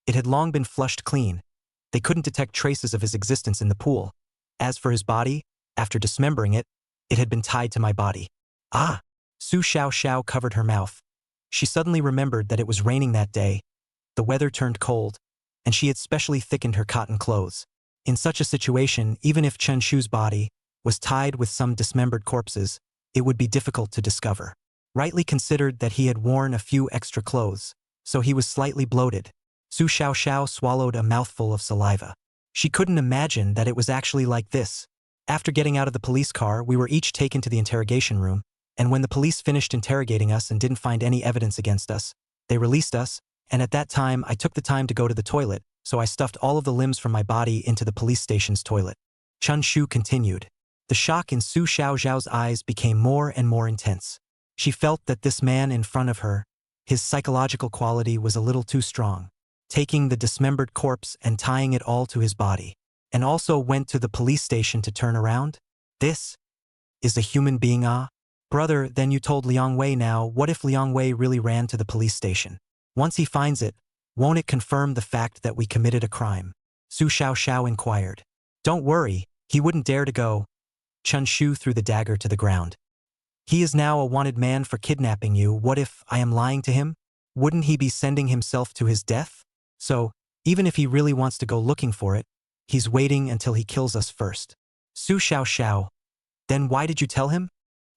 It had long been flushed clean. They couldn't detect traces of his existence in the pool. As for his body, after dismembering it, it had been tied to my body. Ah! Su Xiaoxiao covered her mouth. She suddenly remembered that it was raining that day. The weather turned cold, and she had specially thickened her cotton clothes. In such a situation, even if Chen Shu's body was tied with some dismembered corpses, it would be difficult to discover. Rightly considered that he had worn a few extra clothes, so he was slightly bloated. Su Xiaoxiao swallowed a mouthful of saliva. She couldn't imagine that it was actually like this. After getting out of the police car, we were each taken to the interrogation room, and when the police finished interrogating us and didn't find any evidence against us, they released us, and at that time I took the time to go to the toilet, so I stuffed all of the limbs from my body into the police station's toilet. Chun Shu continued. The shock in Su Xiaoxiao's eyes became more and more intense. She felt that this man in front of her, his psychological quality was a little too strong. Taking the dismembered corpse and tying it all to his body, and also went to the police station to turn around? This is a human being, ah? Brother, then you told Liang Wei now, what if Liang Wei really ran to the police station? Once he finds it, won't it confirm the fact that we committed a crime? Su Xiaoxiao inquired. Don't worry, he wouldn't dare to go. Chun Shu threw the dagger to the ground. He is now a wanted man for kidnapping you. What if I am lying to him? Wouldn't he be sending himself to his death? So, even if he really wants to go looking for it, he's waiting until he kills us first. Su Xiaoxiao. Then why did you tell him?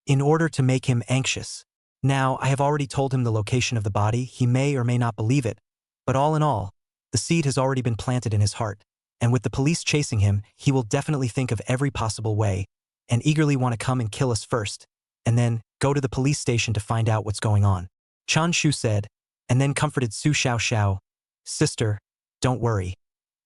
In order to make him anxious. Now, I have already told him the location of the body. He may or may not believe it, but all in all, the seed has already been planted in his heart, and with the police chasing him, he will definitely think of every possible way, and eagerly want to come and kill us first, and then go to the police station to find out what's going on. Chun Shu said, and then comforted Su Xiaoxiao. Sister, don't worry.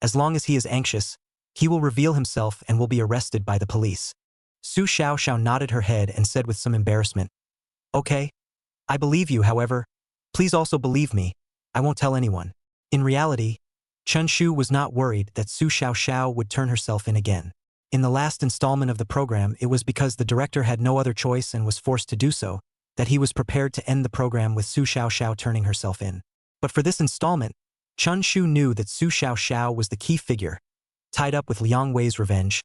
As long as he is anxious, he will reveal himself and will be arrested by the police. Su Xiaoxiao nodded her head and said with some embarrassment, Okay. I believe you, however. Please also believe me. I won't tell anyone. In reality, Chun Shu was not worried that Su Xiaoxiao would turn herself in again. In the last installment of the program, it was because the director had no other choice and was forced to do so, that he was prepared to end the program with Su Xiaoxiao turning herself in. But for this installment, Chun Shu knew that Su Xiaoxiao was the key figure, tied up with Liang Wei's revenge,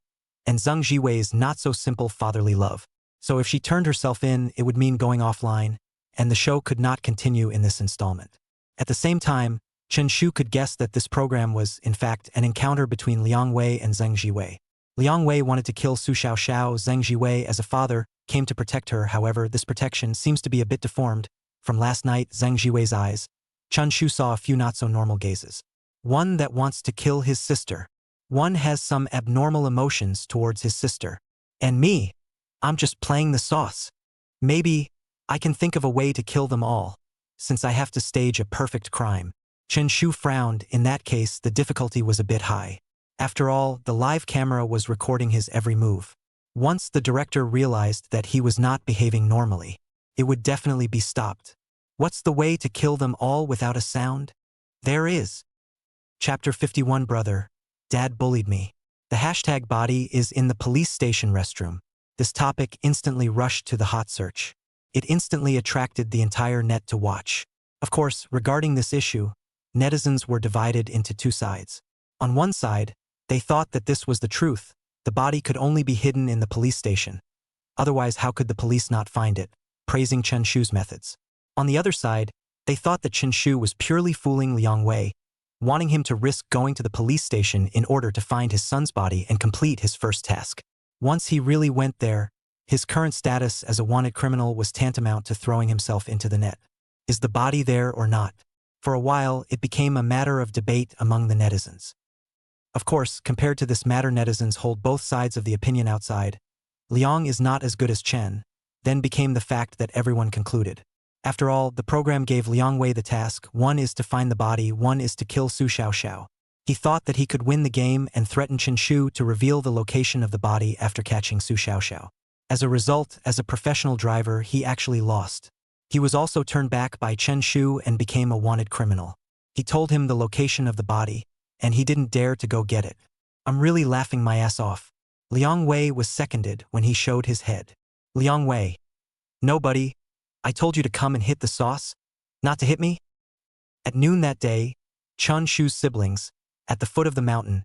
and Zheng Jiwei's not-so-simple fatherly love. So if she turned herself in, it would mean going offline, and the show could not continue in this installment. At the same time, Chen Shu could guess that this program was, in fact, an encounter between Liang Wei and Zheng Jiwei. Liang Wei wanted to kill Su Xiaoxiao. Zheng Jiwei, as a father, came to protect her. However, this protection seems to be a bit deformed. From last night, Zheng Jiwei's eyes, Chun Shu saw a few not-so-normal gazes. One that wants to kill his sister. One has some abnormal emotions towards his sister. And me, I'm just playing the sauce. Maybe I can think of a way to kill them all, since I have to stage a perfect crime. Chen Shu frowned. In that case, the difficulty was a bit high. After all, the live camera was recording his every move. Once the director realized that he was not behaving normally, it would definitely be stopped. What's the way to kill them all without a sound? There is. Chapter 51. Brother, Dad bullied me. The hashtag body is in the police station restroom. This topic instantly rushed to the hot search. It instantly attracted the entire net to watch. Of course, regarding this issue, netizens were divided into two sides. On one side, they thought that this was the truth. The body could only be hidden in the police station. Otherwise, how could the police not find it? Praising Chen Shu's methods. On the other side, they thought that Chen Shu was purely fooling Liang Wei, wanting him to risk going to the police station in order to find his son's body and complete his first task. Once he really went there, his current status as a wanted criminal was tantamount to throwing himself into the net. Is the body there or not? For a while, it became a matter of debate among the netizens. Of course, compared to this matter, netizens hold both sides of the opinion outside. Liang is not as good as Chen, then became the fact that everyone concluded. After all, the program gave Liang Wei the task. One is to find the body, one is to kill Su Xiaoxiao. He thought that he could win the game and threatened Chen Shu to reveal the location of the body after catching Su Xiaoxiao. As a result, as a professional driver, he actually lost. He was also turned back by Chen Shu and became a wanted criminal. He told him the location of the body, and he didn't dare to go get it. I'm really laughing my ass off. Liang Wei was seconded when he showed his head. Liang Wei. Nobody. I told you to come and hit the sauce, not to hit me? At noon that day, Chun Shu's siblings, at the foot of the mountain,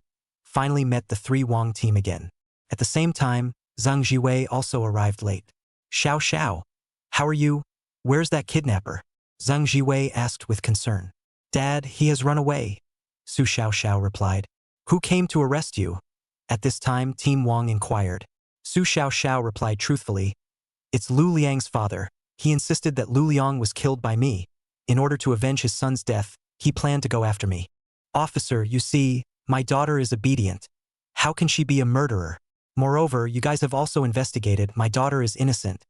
finally met the three Wang team again. At the same time, Zhang Jiwei also arrived late. Xiao, how are you? Where's that kidnapper? Zhang Jiwei asked with concern. Dad, he has run away, Su Xiaoxiao replied. Who came to arrest you? At this time, Team Wang inquired. Su Xiaoxiao replied truthfully. It's Lu Liang's father. He insisted that Lu Liang was killed by me. In order to avenge his son's death, he planned to go after me. Officer, you see, my daughter is obedient. How can she be a murderer? Moreover, you guys have also investigated, my daughter is innocent.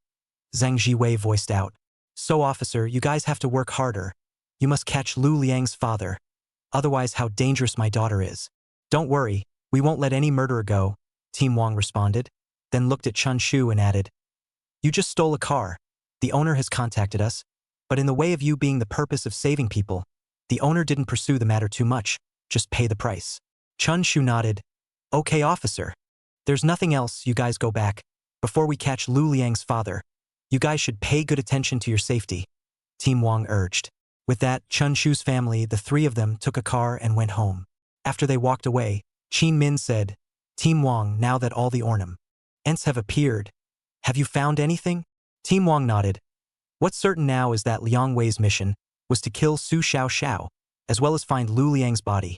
Zhang Jiwei voiced out. So officer, you guys have to work harder. You must catch Lu Liang's father. Otherwise, how dangerous my daughter is. Don't worry, we won't let any murderer go, Team Wang responded, then looked at Chun Shu and added. You just stole a car. The owner has contacted us, but in the way of you being the purpose of saving people, the owner didn't pursue the matter too much, just pay the price. Chun Shu nodded. Okay, officer. There's nothing else, you guys go back. Before we catch Lu Liang's father, you guys should pay good attention to your safety, Team Wang urged. With that, Chun Shu's family, the three of them, took a car and went home. After they walked away, Qin Min said, Team Wang, now that all the ornaments have appeared, have you found anything? Team Wang nodded. What's certain now is that Liang Wei's mission was to kill Su Xiaoxiao, as well as find Lu Liang's body.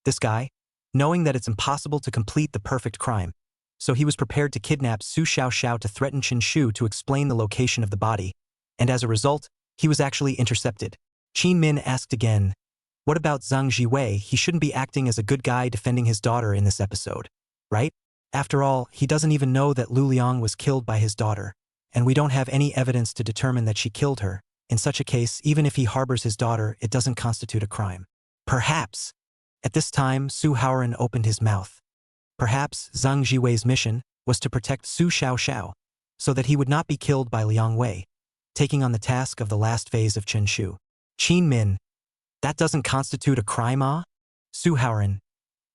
This guy, knowing that it's impossible to complete the perfect crime, so he was prepared to kidnap Su Xiaoxiao to threaten Chen Shu to explain the location of the body, and as a result, he was actually intercepted. Qin Min asked again, what about Zhang Jiwei? He shouldn't be acting as a good guy defending his daughter in this episode, right? After all, he doesn't even know that Lu Liang was killed by his daughter, and we don't have any evidence to determine that she killed her. In such a case, even if he harbors his daughter, it doesn't constitute a crime. Perhaps. At this time, Suharan opened his mouth. Perhaps Zhang Jiwei's mission was to protect Su Xiaoxiao, so that he would not be killed by Liang Wei, taking on the task of the last phase of Chen Shu. Qin Min, that doesn't constitute a crime, ah? Suharan,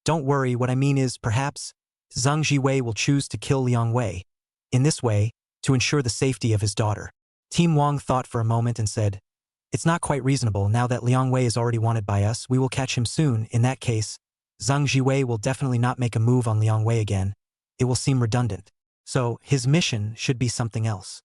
don't worry, what I mean is, perhaps, Zhang Jiwei will choose to kill Liang Wei. In this way, to ensure the safety of his daughter. Team Wang thought for a moment and said, it's not quite reasonable. Now that Liang Wei is already wanted by us, we will catch him soon. In that case, Zhang Jiwei will definitely not make a move on Liang Wei again. It will seem redundant. So, his mission should be something else.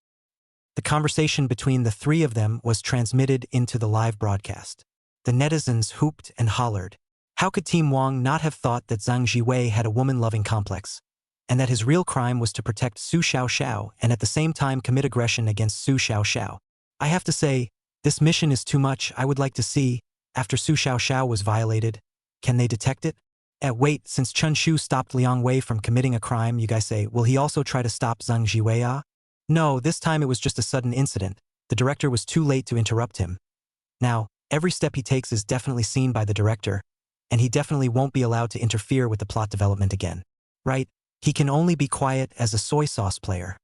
The conversation between the three of them was transmitted into the live broadcast. The netizens hooped and hollered. How could Team Wang not have thought that Zhang Jiwei had a woman-loving complex, and that his real crime was to protect Su Xiaoxiao and at the same time commit aggression against Su Xiaoxiao? I have to say, this mission is too much. I would like to see, after Su Xiaoxiao was violated, can they detect it? Wait, since Chun Shu stopped Liang Wei from committing a crime, you guys say, will he also try to stop Zhang Jiwei? No, this time it was just a sudden incident. The director was too late to interrupt him. Now, every step he takes is definitely seen by the director, and he definitely won't be allowed to interfere with the plot development again. Right? He can only be quiet as a soy sauce player.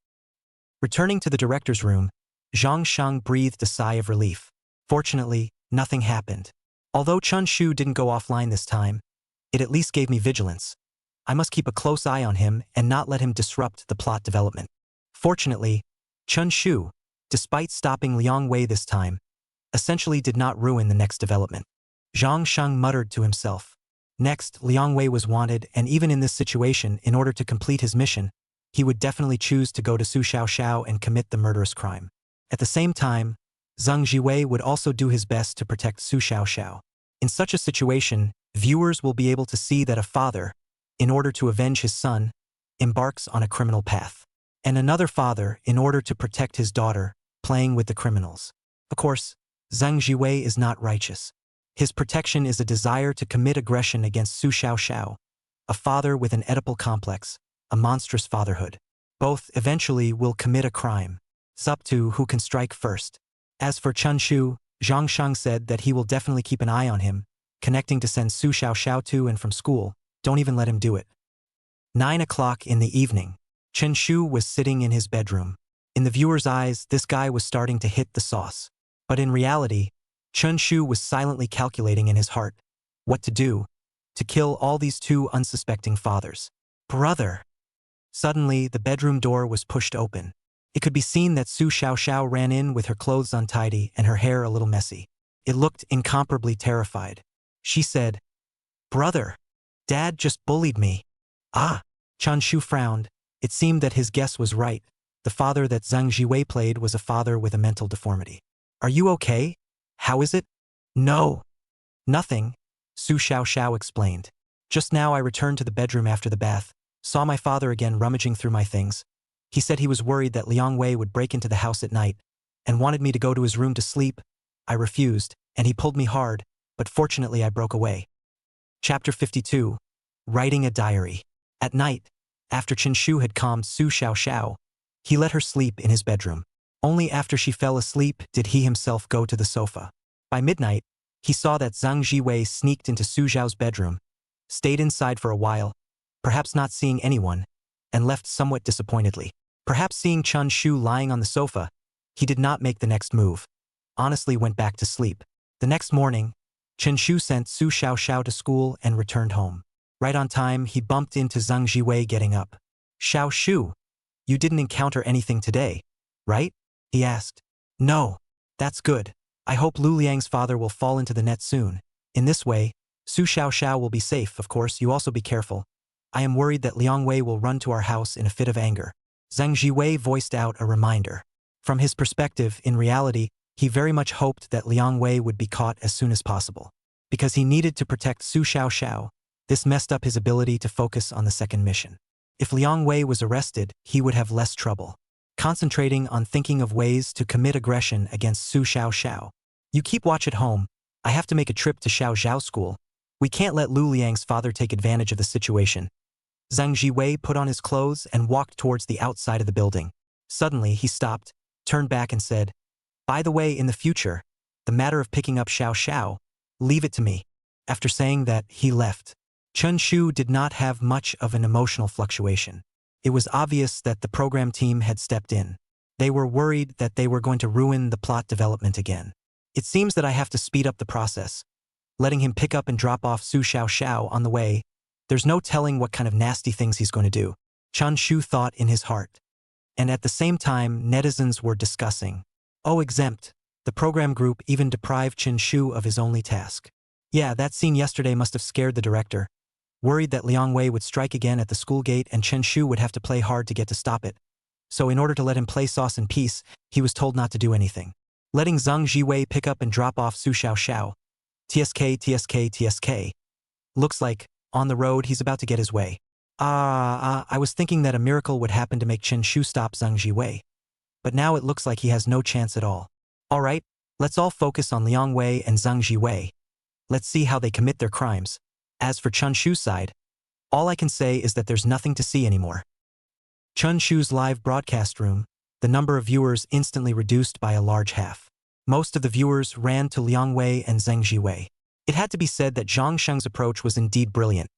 Returning to the director's room, Zhang Shang breathed a sigh of relief. Fortunately, nothing happened. Although Chun Shu didn't go offline this time, it at least gave me vigilance. I must keep a close eye on him and not let him disrupt the plot development. Fortunately, Chun Shu, despite stopping Liang Wei this time, essentially did not ruin the next development. Zhang Shang muttered to himself. Next, Liang Wei was wanted, and even in this situation, in order to complete his mission, he would definitely choose to go to Su Xiaoxiao and commit the murderous crime. At the same time, Zhang Jiwei would also do his best to protect Su Xiaoxiao. In such a situation, viewers will be able to see that a father, in order to avenge his son, embarks on a criminal path. And another father, in order to protect his daughter, playing with the criminals. Of course, Zhang Jiwei is not righteous. His protection is a desire to commit aggression against Su Xiaoxiao, a father with an Oedipal complex, a monstrous fatherhood. Both eventually will commit a crime. It's up to who can strike first. As for Chun Shu, Zhang Shang said that he will definitely keep an eye on him, connecting to send Su Xiaoxiao to and from school. Don't even let him do it. 9 o'clock in the evening. Chen Shu was sitting in his bedroom. In the viewer's eyes, this guy was starting to hit the sauce. But in reality, Chun Shu was silently calculating in his heart what to do to kill all these two unsuspecting fathers. Brother! Suddenly, the bedroom door was pushed open. It could be seen that Su Xiaoxiao ran in with her clothes untidy and her hair a little messy. It looked incomparably terrified. She said, Brother! Dad just bullied me. Ah, Chun Shu frowned. It seemed that his guess was right. The father that Zhang Jiwei played was a father with a mental deformity. Are you okay? How is it? No. Nothing, Su Xiaoxiao explained. Just now I returned to the bedroom after the bath, saw my father again rummaging through my things. He said he was worried that Liang Wei would break into the house at night and wanted me to go to his room to sleep. I refused, and he pulled me hard, but fortunately I broke away. Chapter 52. Writing a Diary. At night, after Chen Shu had calmed Su Xiaoxiao, he let her sleep in his bedroom. Only after she fell asleep did he himself go to the sofa. By midnight, he saw that Zhang Jiwei sneaked into Su Zhao's bedroom, stayed inside for a while, perhaps not seeing anyone, and left somewhat disappointedly. Perhaps seeing Chun Shu lying on the sofa, he did not make the next move. Honestly went back to sleep. The next morning, Chen Shu sent Su Xiaoxiao to school and returned home. Right on time, he bumped into Zhang Jiwei getting up. Xiao Shu, you didn't encounter anything today, right? He asked. No. That's good. I hope Lu Liang's father will fall into the net soon. In this way, Su Xiaoxiao will be safe. Of course, you also be careful. I am worried that Liang Wei will run to our house in a fit of anger. Zhang Jiwei voiced out a reminder. From his perspective, in reality, he very much hoped that Liang Wei would be caught as soon as possible. Because he needed to protect Su Xiaoxiao, this messed up his ability to focus on the second mission. If Liang Wei was arrested, he would have less trouble. Concentrating on thinking of ways to commit aggression against Su Xiaoxiao. You keep watch at home. I have to make a trip to Xiao Zhao school. We can't let Lu Liang's father take advantage of the situation. Zhang Jiwei put on his clothes and walked towards the outside of the building. Suddenly, he stopped, turned back and said, by the way, in the future, the matter of picking up Xiao Xiao, leave it to me. After saying that, he left. Chun Shu did not have much of an emotional fluctuation. It was obvious that the program team had stepped in. They were worried that they were going to ruin the plot development again. It seems that I have to speed up the process. Letting him pick up and drop off Su Xiaoxiao on the way, there's no telling what kind of nasty things he's going to do, Chun Shu thought in his heart. And at the same time, netizens were discussing. Oh, exempt. The program group even deprived Chen Shu of his only task. Yeah, that scene yesterday must have scared the director. Worried that Liang Wei would strike again at the school gate and Chen Shu would have to play hard to get to stop it. So in order to let him play sauce in peace, he was told not to do anything. Letting Zhang Jiwei pick up and drop off Su Xiaoxiao. TSK. Looks like, on the road, he's about to get his way. I was thinking that a miracle would happen to make Chen Shu stop Zhang Jiwei. But now it looks like he has no chance at all. Alright, let's all focus on Liang Wei and Zhang Jiwei. Let's see how they commit their crimes. As for Chun Shu's side, all I can say is that there's nothing to see anymore. Chun Shu's live broadcast room, the number of viewers instantly reduced by a large half. Most of the viewers ran to Liang Wei and Zhang Jiwei. It had to be said that Zhang Sheng's approach was indeed brilliant,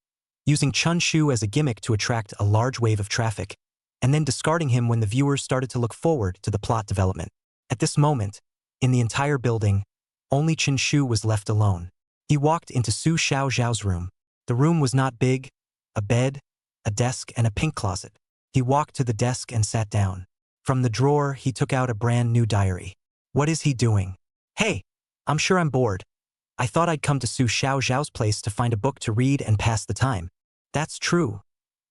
using Chun Shu as a gimmick to attract a large wave of traffic, and then discarding him when the viewers started to look forward to the plot development. At this moment, in the entire building, only Chun Shu was left alone. He walked into Su Xiaoxiao's room. The room was not big, a bed, a desk, and a pink closet. He walked to the desk and sat down. From the drawer, he took out a brand new diary. What is he doing? Hey, I'm sure I'm bored. I thought I'd come to Su Xiaoxiao's place to find a book to read and pass the time. That's true.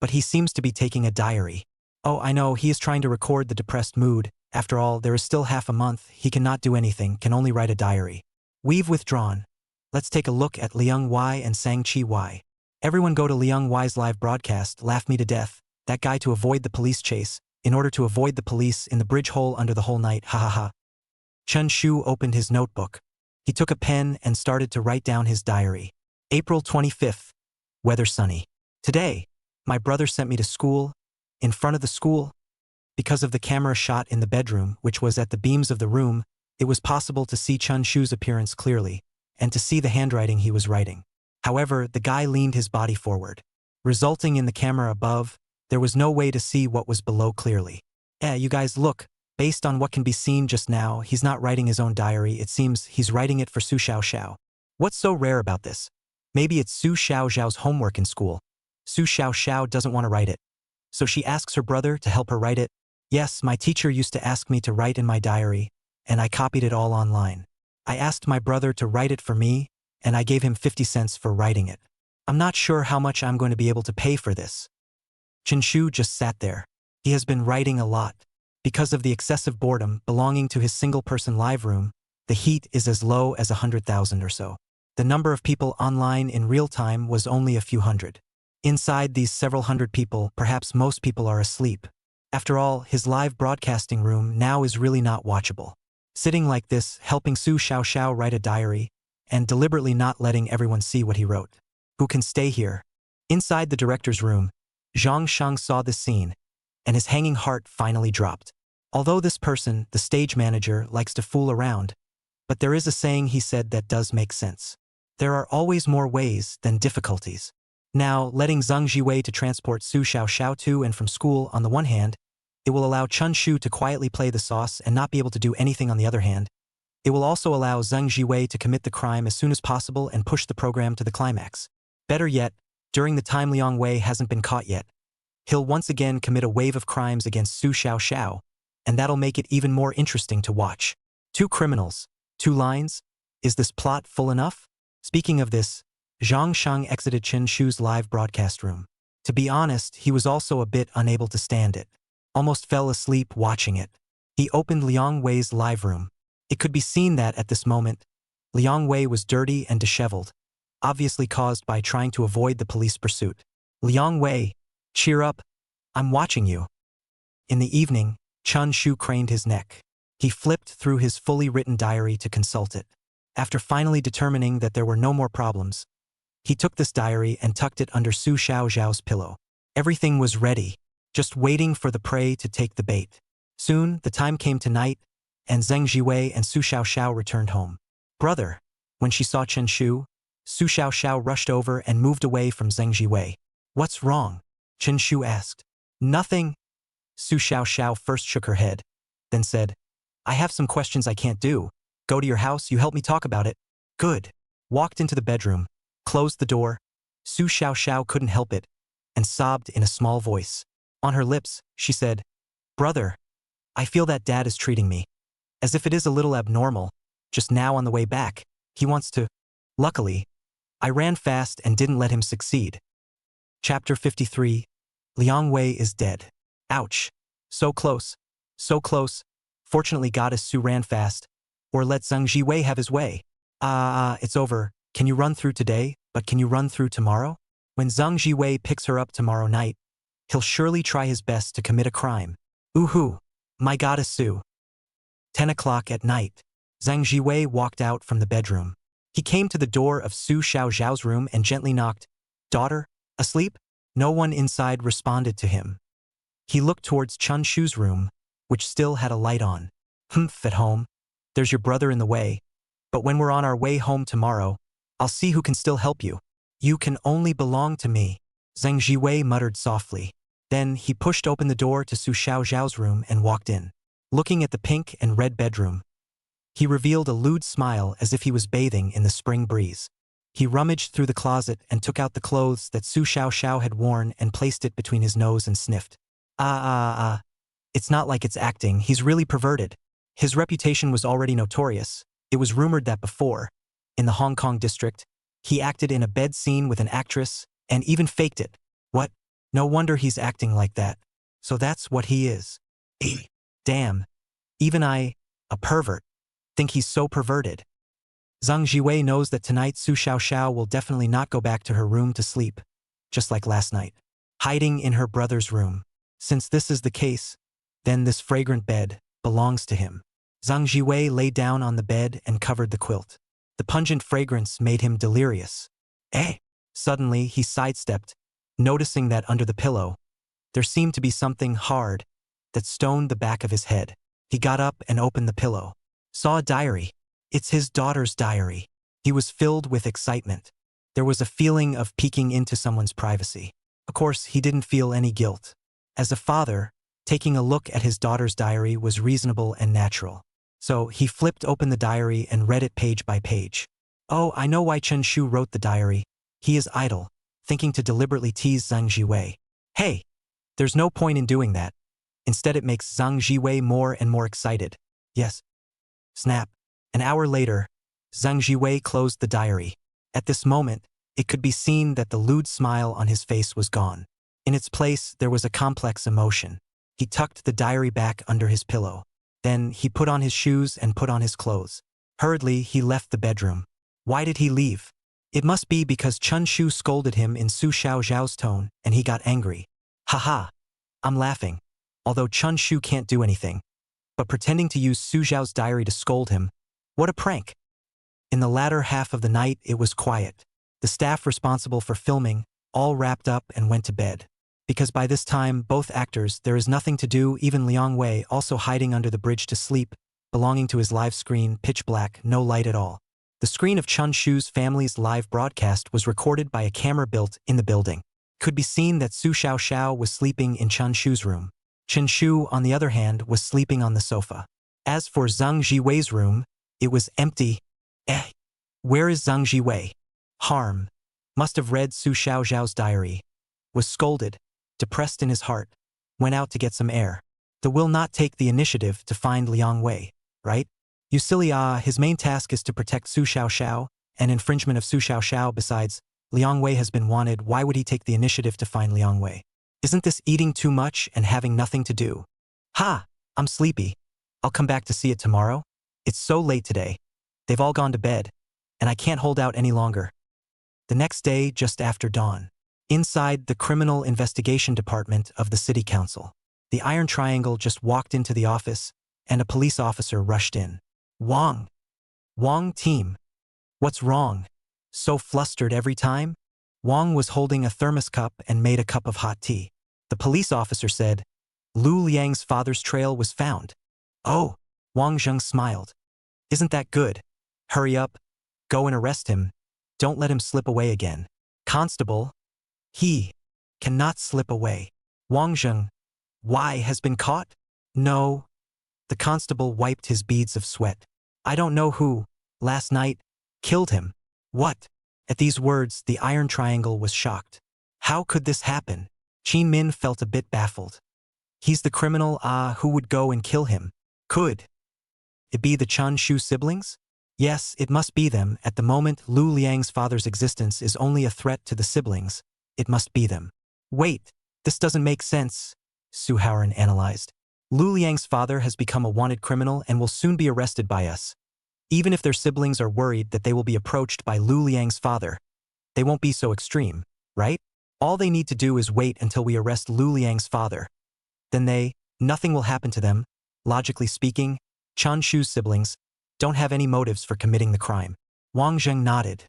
But he seems to be taking a diary. Oh, I know, he is trying to record the depressed mood. After all, there is still half a month, he cannot do anything, can only write a diary. We've withdrawn. Let's take a look at Liang Y and Sang Chi Y. Everyone go to Liang Y's live broadcast, laugh me to death. That guy to avoid the police chase, in order to avoid the police in the bridge hole under the whole night, ha ha ha. Chun Shu opened his notebook. He took a pen and started to write down his diary. April 25th. Weather sunny. Today, my brother sent me to school. In front of the school, because of the camera shot in the bedroom, which was at the beams of the room, it was possible to see Chun Shu's appearance clearly, and to see the handwriting he was writing. However, the guy leaned his body forward. Resulting in the camera above, there was no way to see what was below clearly. You guys look, based on what can be seen just now, he's not writing his own diary, it seems he's writing it for Su Xiaoxiao. What's so rare about this? Maybe it's Su Xiaoxiao's homework in school. Su Xiaoxiao doesn't want to write it. So she asks her brother to help her write it. Yes, my teacher used to ask me to write in my diary, and I copied it all online. I asked my brother to write it for me, and I gave him 50 cents for writing it. I'm not sure how much I'm going to be able to pay for this. Chen Shu just sat there. He has been writing a lot. Because of the excessive boredom belonging to his single-person live room, the heat is as low as 100,000 or so. The number of people online in real time was only a few hundred. Inside these several hundred people, perhaps most people are asleep. After all, his live broadcasting room now is really not watchable. Sitting like this, helping Su Xiaoxiao write a diary, and deliberately not letting everyone see what he wrote. Who can stay here? Inside the director's room, Zhang Shang saw this scene, and his hanging heart finally dropped. Although this person, the stage manager, likes to fool around, but there is a saying he said that does make sense. There are always more ways than difficulties. Now, letting Zhang Jiwei to transport Su Xiaoxiao to and from school on the one hand, it will allow Chun Shu to quietly play the sauce and not be able to do anything on the other hand. It will also allow Zhang Jiwei to commit the crime as soon as possible and push the program to the climax. Better yet, during the time Liang Wei hasn't been caught yet, he'll once again commit a wave of crimes against Su Xiaoxiao, and that'll make it even more interesting to watch. 2 criminals, 2 lines? Is this plot full enough? Speaking of this, Zhang Shang exited Chen Shu's live broadcast room. To be honest, he was also a bit unable to stand it. Almost fell asleep watching it. He opened Liang Wei's live room. It could be seen that, at this moment, Liang Wei was dirty and disheveled, obviously caused by trying to avoid the police pursuit. Liang Wei, cheer up. I'm watching you. In the evening, Chun Shu craned his neck. He flipped through his fully written diary to consult it. After finally determining that there were no more problems, he took this diary and tucked it under Su Xiaoxiao's pillow. Everything was ready, just waiting for the prey to take the bait. Soon, the time came to night, and Zhang Jiwei and Su Xiaoxiao returned home. Brother, when she saw Chen Shu, Su Xiaoxiao rushed over and moved away from Zhang Jiwei. What's wrong? Chen Shu asked. Nothing. Su Xiaoxiao first shook her head, then said, I have some questions I can't do. Go to your house, you help me talk about it. Good. Walked into the bedroom, closed the door. Su Xiaoxiao couldn't help it, and sobbed in a small voice. On her lips, she said, Brother, I feel that Dad is treating me as if it is a little abnormal. Just now on the way back, he wants to. Luckily, I ran fast and didn't let him succeed. Chapter 53. Liang Wei is dead. Ouch. So close. So close. Fortunately, Goddess Su ran fast, or let Zhang Jiwei have his way. It's over. Can you run through today, but can you run through tomorrow? When Zhang Jiwei picks her up tomorrow night, he'll surely try his best to commit a crime. Ooh-hoo. My Goddess Su. 10 o'clock at night. Zhang Jiwei walked out from the bedroom. He came to the door of Su Xiaoxiao's room and gently knocked. Daughter, asleep? No one inside responded to him. He looked towards Chun Shu's room, which still had a light on. Humph, at home. There's your brother in the way. But when we're on our way home tomorrow, I'll see who can still help you. You can only belong to me, Zhang Jiwei muttered softly. Then he pushed open the door to Su Xiaoxiao's room and walked in. Looking at the pink and red bedroom, he revealed a lewd smile as if he was bathing in the spring breeze. He rummaged through the closet and took out the clothes that Su Xiaoxiao had worn and placed it between his nose and sniffed. It's not like it's acting, he's really perverted. His reputation was already notorious. It was rumored that before, in the Hong Kong district, he acted in a bed scene with an actress and even faked it. What? No wonder he's acting like that. So that's what he is. Damn. Even I, a pervert, think he's so perverted. Zhang Jiwei knows that tonight Su Xiaoxiao will definitely not go back to her room to sleep, just like last night, hiding in her brother's room. Since this is the case, then this fragrant bed belongs to him. Zhang Jiwei lay down on the bed and covered the quilt. The pungent fragrance made him delirious. Suddenly, he sidestepped, noticing that under the pillow, there seemed to be something hard that stoned the back of his head. He got up and opened the pillow. Saw a diary. It's his daughter's diary. He was filled with excitement. There was a feeling of peeking into someone's privacy. Of course, he didn't feel any guilt. As a father, taking a look at his daughter's diary was reasonable and natural. So he flipped open the diary and read it page by page. Oh, I know why Chen Shu wrote the diary. He is idle, thinking to deliberately tease Zhang Jiwei. Hey, there's no point in doing that. Instead, it makes Zhang Jiwei more and more excited. Yes. Snap. An hour later, Zhang Jiwei closed the diary. At this moment, it could be seen that the lewd smile on his face was gone. In its place, there was a complex emotion. He tucked the diary back under his pillow. Then he put on his shoes and put on his clothes. Hurriedly, he left the bedroom. Why did he leave? It must be because Chun Shu scolded him in Su Xiaoxiao's tone and he got angry. Haha. I'm laughing. Although Chun Shu can't do anything. But pretending to use Su Xiao's diary to scold him. What a prank. In the latter half of the night, it was quiet. The staff responsible for filming all wrapped up and went to bed. Because by this time, both actors, there is nothing to do, even Liang Wei also hiding under the bridge to sleep, belonging to his live screen, pitch black, no light at all. The screen of Chun Shu's family's live broadcast was recorded by a camera built in the building. Could be seen that Su Xiaoxiao was sleeping in Chun Shu's room. Chen Shu, on the other hand, was sleeping on the sofa. As for Zhang Jiwei's room, it was empty. Where is Zhang Jiwei? Harm. Must have read Su Xiaoxiao's diary. Was scolded. Depressed in his heart, went out to get some air. The will not take the initiative to find Liang Wei, right? You silly his main task is to protect Su Xiaoxiao, and infringement of Su Xiaoxiao. Besides, Liang Wei has been wanted. Why would he take the initiative to find Liang Wei? Isn't this eating too much and having nothing to do? Ha! I'm sleepy. I'll come back to see it tomorrow. It's so late today. They've all gone to bed, and I can't hold out any longer. The next day, just after dawn. Inside the Criminal Investigation Department of the City Council. The Iron Triangle just walked into the office, and a police officer rushed in. Wang! Wang team! What's wrong? So flustered every time? Wang was holding a thermos cup and made a cup of hot tea. The police officer said, Lu Liang's father's trail was found. Oh! Wang Zheng smiled. Isn't that good? Hurry up. Go and arrest him. Don't let him slip away again. Constable. He cannot slip away. Wang Zheng. Why, has been caught? No. The constable wiped his beads of sweat. I don't know who, last night, killed him. What? At these words, the Iron Triangle was shocked. How could this happen? Qin Min felt a bit baffled. He's the criminal, who would go and kill him? Could it be the Chun Shu siblings? Yes, it must be them. At the moment, Lu Liang's father's existence is only a threat to the siblings. It must be them. Wait, this doesn't make sense, Suharan analyzed. Lu Liang's father has become a wanted criminal and will soon be arrested by us. Even if their siblings are worried that they will be approached by Lu Liang's father, they won't be so extreme, right? All they need to do is wait until we arrest Lu Liang's father. Then nothing will happen to them. Logically speaking, Chun Shu's siblings don't have any motives for committing the crime. Wang Zheng nodded.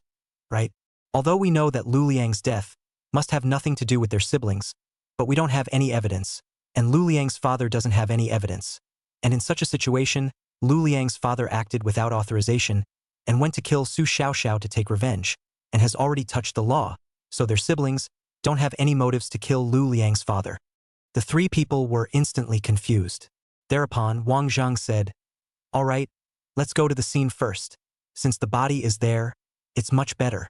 Right? Although we know that Lu Liang's death must have nothing to do with their siblings, but we don't have any evidence, and Lu Liang's father doesn't have any evidence. And in such a situation, Lu Liang's father acted without authorization and went to kill Su Xiaoxiao to take revenge, and has already touched the law, so their siblings don't have any motives to kill Lu Liang's father. The three people were instantly confused. Thereupon, Wang Zheng said, All right, let's go to the scene first. Since the body is there, it's much better.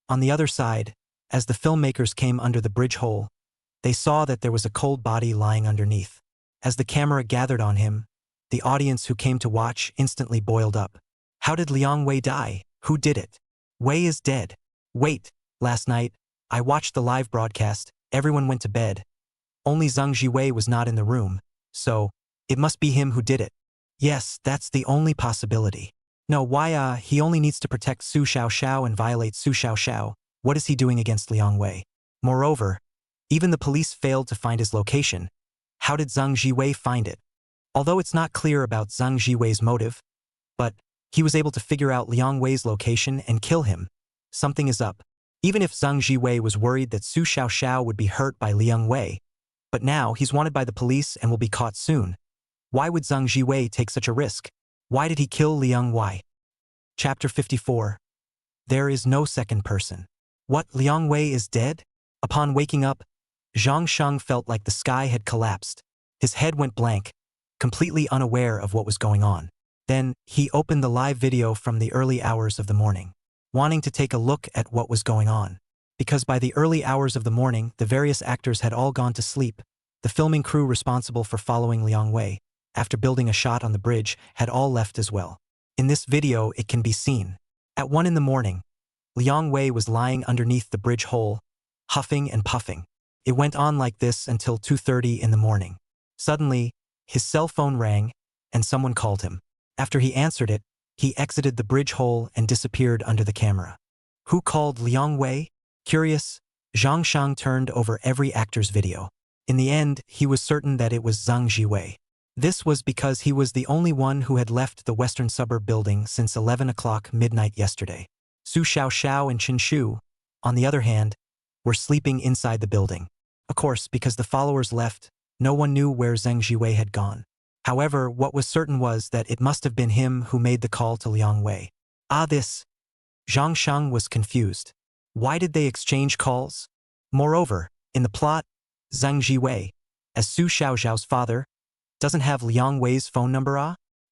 On the other side, as the filmmakers came under the bridge hole, they saw that there was a cold body lying underneath. As the camera gathered on him, the audience who came to watch instantly boiled up. How did Liang Wei die? Who did it? Wei is dead. Wait, last night, I watched the live broadcast, everyone went to bed. Only Zhang Jiwei was not in the room, so it must be him who did it. Yes, that's the only possibility. No, why, he only needs to protect Su Xiaoxiao and violate Su Xiaoxiao. What is he doing against Liang Wei? Moreover, even the police failed to find his location. How did Zhang Jiwei find it? Although it's not clear about Zhang Jiwei's motive, but he was able to figure out Liang Wei's location and kill him. Something is up. Even if Zhang Jiwei was worried that Su Xiaoxiao would be hurt by Liang Wei, but now he's wanted by the police and will be caught soon. Why would Zhang Jiwei take such a risk? Why did he kill Liang Wei? Chapter 54. There is no second person. What, Liang Wei is dead? Upon waking up, Zhang Sheng felt like the sky had collapsed. His head went blank, completely unaware of what was going on. Then, he opened the live video from the early hours of the morning, wanting to take a look at what was going on. Because by the early hours of the morning, the various actors had all gone to sleep. The filming crew responsible for following Liang Wei, after building a shot on the bridge, had all left as well. In this video, it can be seen. At 1 in the morning, Liang Wei was lying underneath the bridge hole, huffing and puffing. It went on like this until 2:30 in the morning. Suddenly, his cell phone rang, and someone called him. After he answered it, he exited the bridge hole and disappeared under the camera. Who called Liang Wei? Curious, Zhang Shang turned over every actor's video. In the end, he was certain that it was Zhang Jiwei. This was because he was the only one who had left the western suburb building since 11 o'clock midnight yesterday. Su Xiaoxiao and Chen Shu, on the other hand, were sleeping inside the building. Of course, because the followers left, no one knew where Zhang Jiwei had gone. However, what was certain was that it must have been him who made the call to Liang Wei. This. Zhang Shang was confused. Why did they exchange calls? Moreover, in the plot, Zhang Jiwei, as Su Xiaoxiao's father, doesn't have Liang Wei's phone number.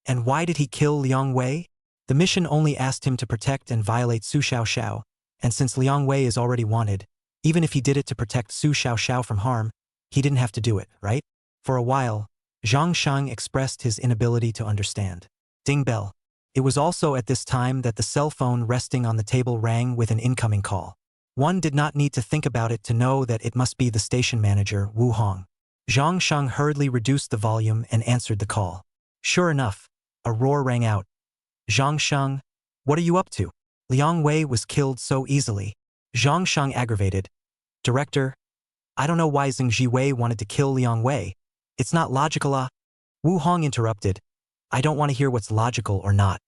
And why did he kill Liang Wei? The mission only asked him to protect and violate Su Xiaoxiao, and since Liang Wei is already wanted, even if he did it to protect Su Xiaoxiao from harm, he didn't have to do it, right? For a while, Zhang Shang expressed his inability to understand. Ding bell. It was also at this time that the cell phone resting on the table rang with an incoming call. One did not need to think about it to know that it must be the station manager, Wu Hong. Zhang Shang hurriedly reduced the volume and answered the call. Sure enough, a roar rang out. Zhang Shang, what are you up to? Liang Wei was killed so easily. Zhang Shang aggravated. Director, I don't know why Zhang Jiwei wanted to kill Liang Wei. It's not logical. Wu Hong interrupted. I don't want to hear what's logical or not.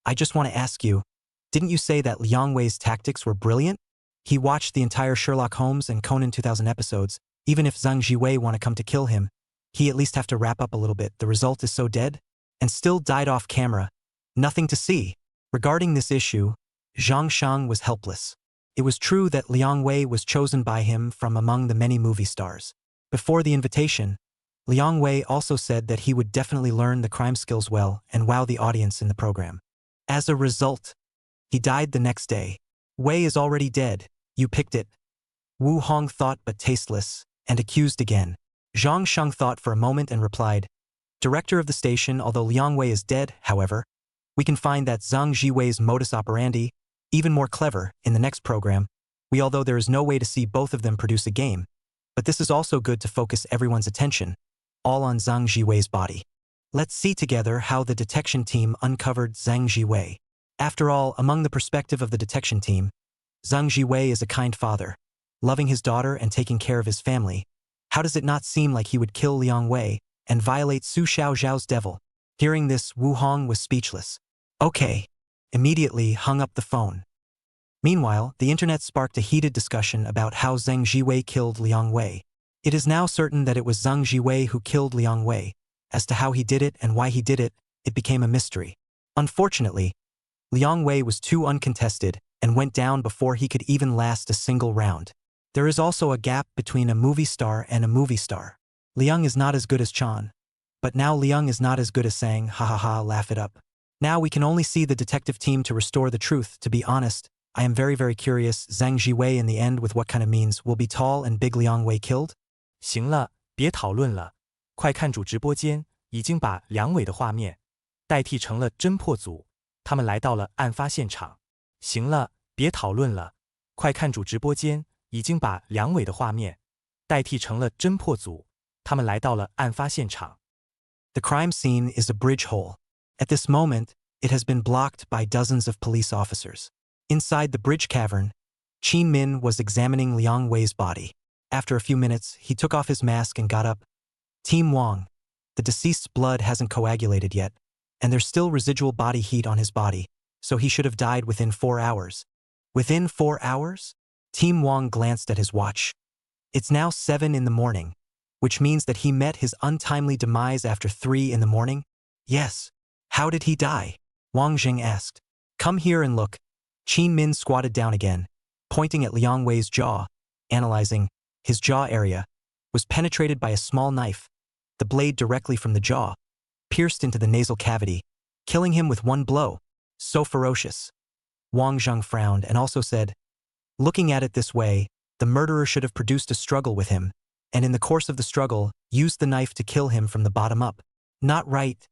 I just want to ask you, didn't you say that Liang Wei's tactics were brilliant? He watched the entire Sherlock Holmes and Conan 2000 episodes. Even if Zhang Jiwei want to come to kill him, he at least have to wrap up a little bit. The result is so dead, and still died off camera. Nothing to see. Regarding this issue, Zhang Shang was helpless. It was true that Liang Wei was chosen by him from among the many movie stars. Before the invitation, Liang Wei also said that he would definitely learn the crime skills well and wow the audience in the program. As a result, he died the next day. Wei is already dead. You picked it. Wu Hong thought but tasteless, and accused again. Zhang Shang thought for a moment and replied, Director of the station, although Liang Wei is dead, however, we can find that Zhang Jiwei's modus operandi, even more clever, in the next program. Although there is no way to see both of them produce a game, but this is also good to focus everyone's attention, all on Zhang Jiwei's body. Let's see together how the detection team uncovered Zhang Jiwei. After all, among the perspective of the detection team, Zhang Jiwei is a kind father, loving his daughter and taking care of his family. How does it not seem like he would kill Liang Wei and violate Su Xiaoxiao's devil? Hearing this, Wu Hong was speechless. Okay. Immediately hung up the phone. Meanwhile, the internet sparked a heated discussion about how Zhang Jiwei killed Liang Wei. It is now certain that it was Zhang Jiwei who killed Liang Wei. As to how he did it and why he did it, it became a mystery. Unfortunately, Liang Wei was too uncontested and went down before he could even last a single round. There is also a gap between a movie star and a movie star. Liang is not as good as Chan. But now Liang is not as good as saying, ha ha ha, laugh it up. Now we can only see the detective team to restore the truth. To be honest, I am very, very curious, Zhang Jiwei in the end with what kind of means will be tall and big Liang Wei killed? 行了，别讨论了，快看主直播间已经把梁伟的画面代替成了侦破组，他们来到了案发现场。行了，别讨论了，快看主直播间已经把梁伟的画面代替成了侦破组，他们来到了案发现场。The crime scene is a bridge hole. At this moment, it has been blocked by dozens of police officers. Inside the bridge cavern, Qin Min was examining Liang Wei's body. After a few minutes, he took off his mask and got up. Team Wang, the deceased's blood hasn't coagulated yet, and there's still residual body heat on his body, so he should have died within 4 hours. Within 4 hours? Team Wang glanced at his watch. It's now 7 in the morning, which means that he met his untimely demise after 3 in the morning? Yes. How did he die? Wang Jing asked. Come here and look. Qin Min squatted down again, pointing at Liang Wei's jaw, analyzing. His jaw area was penetrated by a small knife, the blade directly from the jaw, pierced into the nasal cavity, killing him with one blow. So ferocious. Wang Zheng frowned and also said, looking at it this way, the murderer should have produced a struggle with him, and in the course of the struggle, used the knife to kill him from the bottom up. Not right.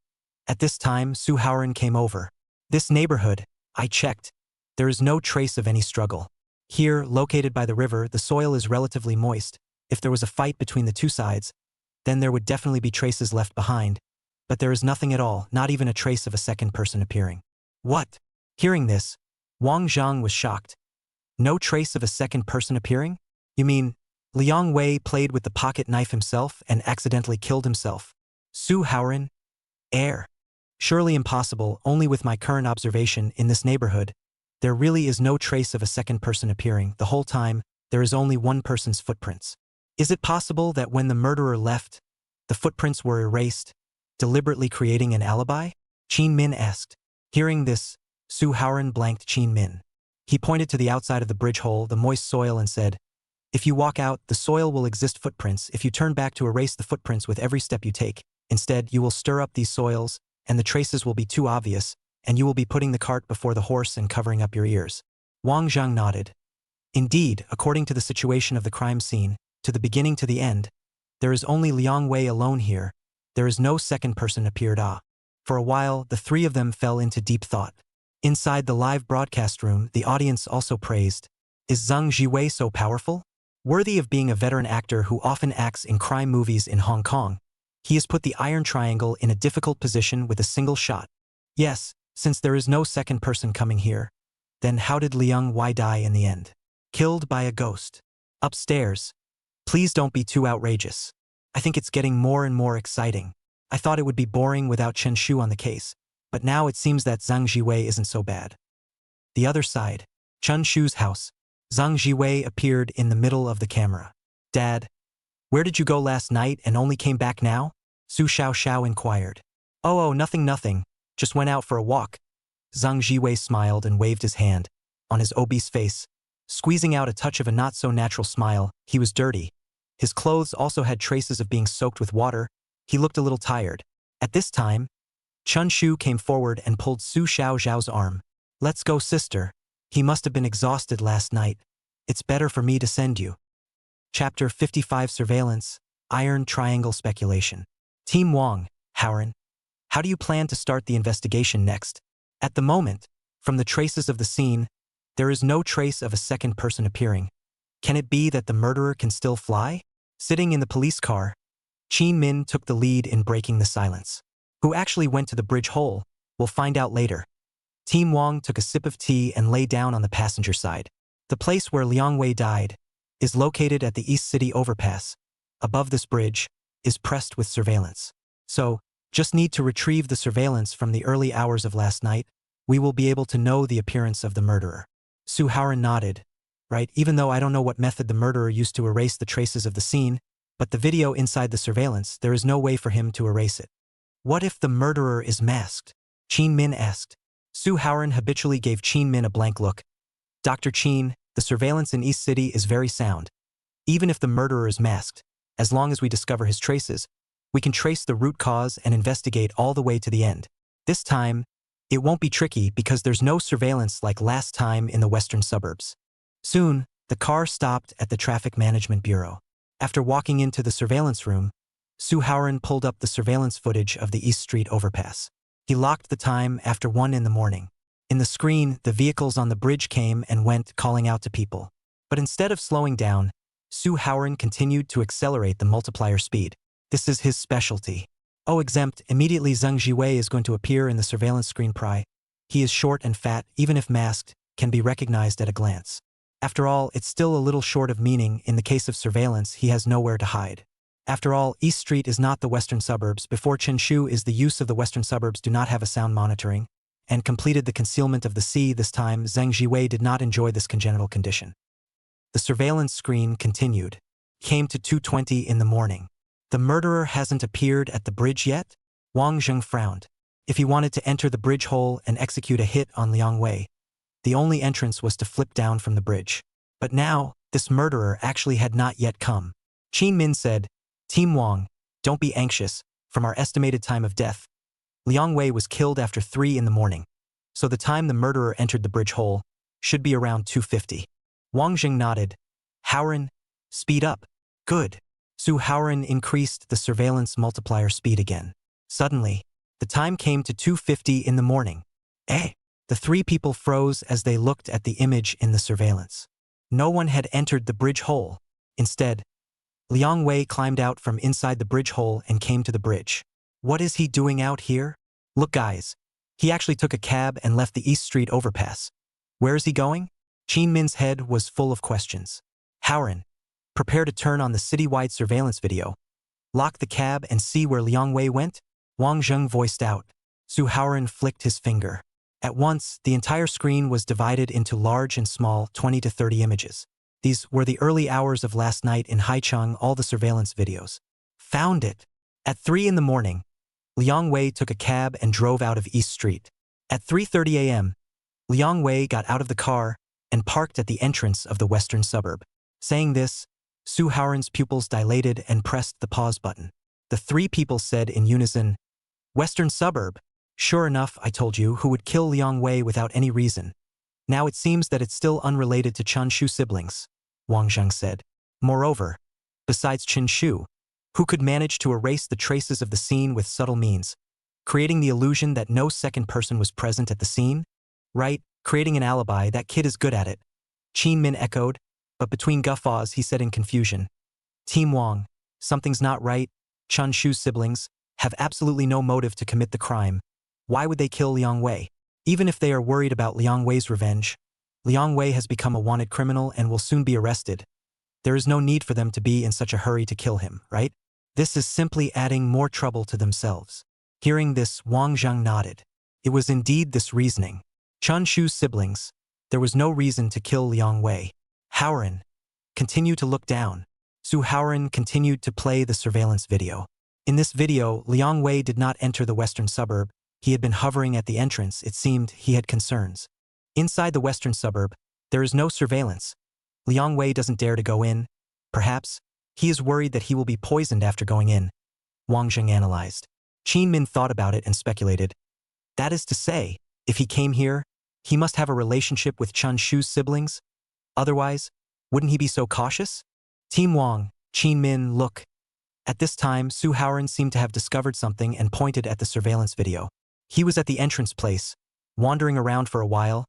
At this time, Suharan came over. This neighborhood, I checked. There is no trace of any struggle. Here, located by the river, the soil is relatively moist, If there was a fight between the two sides, then there would definitely be traces left behind, but there is nothing at all, not even a trace of a second person appearing. What? Hearing this, Wang Zhang was shocked. No trace of a second person appearing? You mean, Liang Wei played with the pocket knife himself and accidentally killed himself? Suharan? Air. Surely impossible, only with my current observation in this neighborhood. There really is no trace of a second person appearing. The whole time, there is only one person's footprints. Is it possible that when the murderer left, the footprints were erased, deliberately creating an alibi? Qin Min asked. Hearing this, Suharan blanked Qin Min. He pointed to the outside of the bridge hole, the moist soil, and said, "If you walk out, the soil will exist footprints. If you turn back to erase the footprints with every step you take, instead you will stir up these soils, and the traces will be too obvious, and you will be putting the cart before the horse and covering up your ears." Wang Zhang nodded. Indeed, according to the situation of the crime scene, to the beginning to the end, there is only Liang Wei alone here. There is no second person appeared. For a while, the three of them fell into deep thought. Inside the live broadcast room, the audience also praised. Is Zhang Jiwei so powerful? Worthy of being a veteran actor who often acts in crime movies in Hong Kong, he has put the iron triangle in a difficult position with a single shot. Yes, since there is no second person coming here, then how did Liang Wei die in the end? Killed by a ghost. Upstairs. Please don't be too outrageous. I think it's getting more and more exciting. I thought it would be boring without Chen Shu on the case, but now it seems that Zhang Jiwei isn't so bad. The other side. Chun Shu's house. Zhang Jiwei appeared in the middle of the camera. Dad, where did you go last night and only came back now? Su Xiaoxiao inquired. Oh, nothing. Just went out for a walk. Zhang Jiwei smiled and waved his hand. On his obese face, squeezing out a touch of a not-so-natural smile, he was dirty. His clothes also had traces of being soaked with water. He looked a little tired. At this time, Chun Shu came forward and pulled Su Xiaoxiao's arm. Let's go, sister. He must have been exhausted last night. It's better for me to send you. Chapter 55 Surveillance, Iron Triangle Speculation. Team Wang, Haran. How do you plan to start the investigation next? At the moment, from the traces of the scene, there is no trace of a second person appearing. Can it be that the murderer can still fly? Sitting in the police car, Qin Min took the lead in breaking the silence. Who actually went to the bridge hole? We'll find out later. Team Wang took a sip of tea and lay down on the passenger side. The place where Liang Wei died is located at the East City overpass. Above this bridge is pressed with surveillance. So, just need to retrieve the surveillance from the early hours of last night. We will be able to know the appearance of the murderer. Suharan nodded. Right, even though I don't know what method the murderer used to erase the traces of the scene, but the video inside the surveillance, there is no way for him to erase it. What if the murderer is masked? Qin Min asked. Suharan habitually gave Qin Min a blank look. Dr. Qin, the surveillance in East City is very sound. Even if the murderer is masked, as long as we discover his traces, we can trace the root cause and investigate all the way to the end. This time, it won't be tricky because there's no surveillance like last time in the western suburbs. Soon, the car stopped at the Traffic Management Bureau. After walking into the surveillance room, Suharan pulled up the surveillance footage of the East Street overpass. He locked the time after 1 in the morning. In the screen, the vehicles on the bridge came and went, calling out to people. But instead of slowing down, Suharan continued to accelerate the multiplier speed. This is his specialty. Oh, exempt, immediately Zhang Jiwei is going to appear in the surveillance screen. He is short and fat, even if masked, can be recognized at a glance. After all, it's still a little short of meaning. In the case of surveillance, he has nowhere to hide. After all, East Street is not the western suburbs. Before Chen Shu is the use of the western suburbs do not have a sound monitoring, and completed the concealment of the sea. This time, Zhang Jiwei did not enjoy this congenital condition. The surveillance screen continued. Came to 2:20 in the morning. The murderer hasn't appeared at the bridge yet? Wang Zheng frowned. If he wanted to enter the bridge hole and execute a hit on Liang Wei, the only entrance was to flip down from the bridge. But now, this murderer actually had not yet come. Qin Min said, Team Wang, don't be anxious. From our estimated time of death, Liang Wei was killed after 3 in the morning, so the time the murderer entered the bridge hole should be around 2:50. Wang Jing nodded. Haran, speed up. Good. Suharan increased the surveillance multiplier speed again. Suddenly, the time came to 2:50 in the morning. The 3 people froze as they looked at the image in the surveillance. No one had entered the bridge hole. Instead, Liang Wei climbed out from inside the bridge hole and came to the bridge. What is he doing out here? Look guys. He actually took a cab and left the East Street overpass. Where is he going? Qin Min's head was full of questions. Suharan, prepare to turn on the citywide surveillance video. Lock the cab and see where Liang Wei went? Wang Zheng voiced out. Suharan flicked his finger. At once, the entire screen was divided into large and small 20 to 30 images. These were the early hours of last night in Haicheng, all the surveillance videos. Found it. At 3 in the morning, Liang Wei took a cab and drove out of East Street. At 3:30 a.m., Liang Wei got out of the car and parked at the entrance of the western suburb. Saying this, Suharan's pupils dilated and pressed the pause button. The three people said in unison, "Western suburb. Sure enough, I told you who would kill Liang Wei without any reason. Now it seems that it's still unrelated to Chun Shu siblings," Wang Zheng said. Moreover, besides Chen Shu, who could manage to erase the traces of the scene with subtle means, creating the illusion that no second person was present at the scene? Right, creating an alibi, that kid is good at it. Qin Min echoed, but between guffaws he said in confusion, "Team Wang, something's not right. Chun Shu's siblings have absolutely no motive to commit the crime. Why would they kill Liang Wei? Even if they are worried about Liang Wei's revenge, Liang Wei has become a wanted criminal and will soon be arrested. There is no need for them to be in such a hurry to kill him, right? This is simply adding more trouble to themselves." Hearing this, Wang Zheng nodded. It was indeed this reasoning. Chun Shu's siblings, there was no reason to kill Liang Wei. Suharan, continue to look down. Suharan continued to play the surveillance video. In this video, Liang Wei did not enter the western suburb. He had been hovering at the entrance. It seemed he had concerns. Inside the western suburb, there is no surveillance. Liang Wei doesn't dare to go in. Perhaps, he is worried that he will be poisoned after going in. Wang Zheng analyzed. Qin Min thought about it and speculated. That is to say, if he came here, he must have a relationship with Chun Shu's siblings. Otherwise, wouldn't he be so cautious? Team Wang, Qin Min, look. At this time, Suharan seemed to have discovered something and pointed at the surveillance video. He was at the entrance place, wandering around for a while.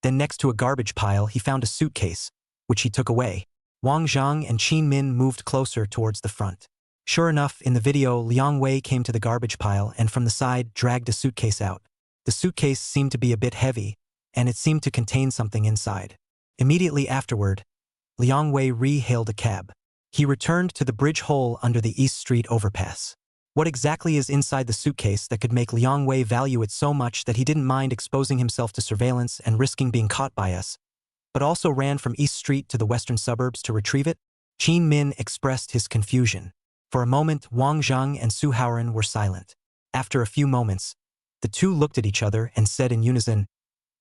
Then next to a garbage pile, he found a suitcase, which he took away. Wang Zheng and Qin Min moved closer towards the front. Sure enough, in the video, Liang Wei came to the garbage pile and from the side dragged a suitcase out. The suitcase seemed to be a bit heavy, and it seemed to contain something inside. Immediately afterward, Liang Wei re-hailed a cab. He returned to the bridge hole under the East Street overpass. What exactly is inside the suitcase that could make Liang Wei value it so much that he didn't mind exposing himself to surveillance and risking being caught by us, but also ran from East Street to the western suburbs to retrieve it? Qin Min expressed his confusion. For a moment, Wang Zheng and Suharan were silent. After a few moments, the two looked at each other and said in unison,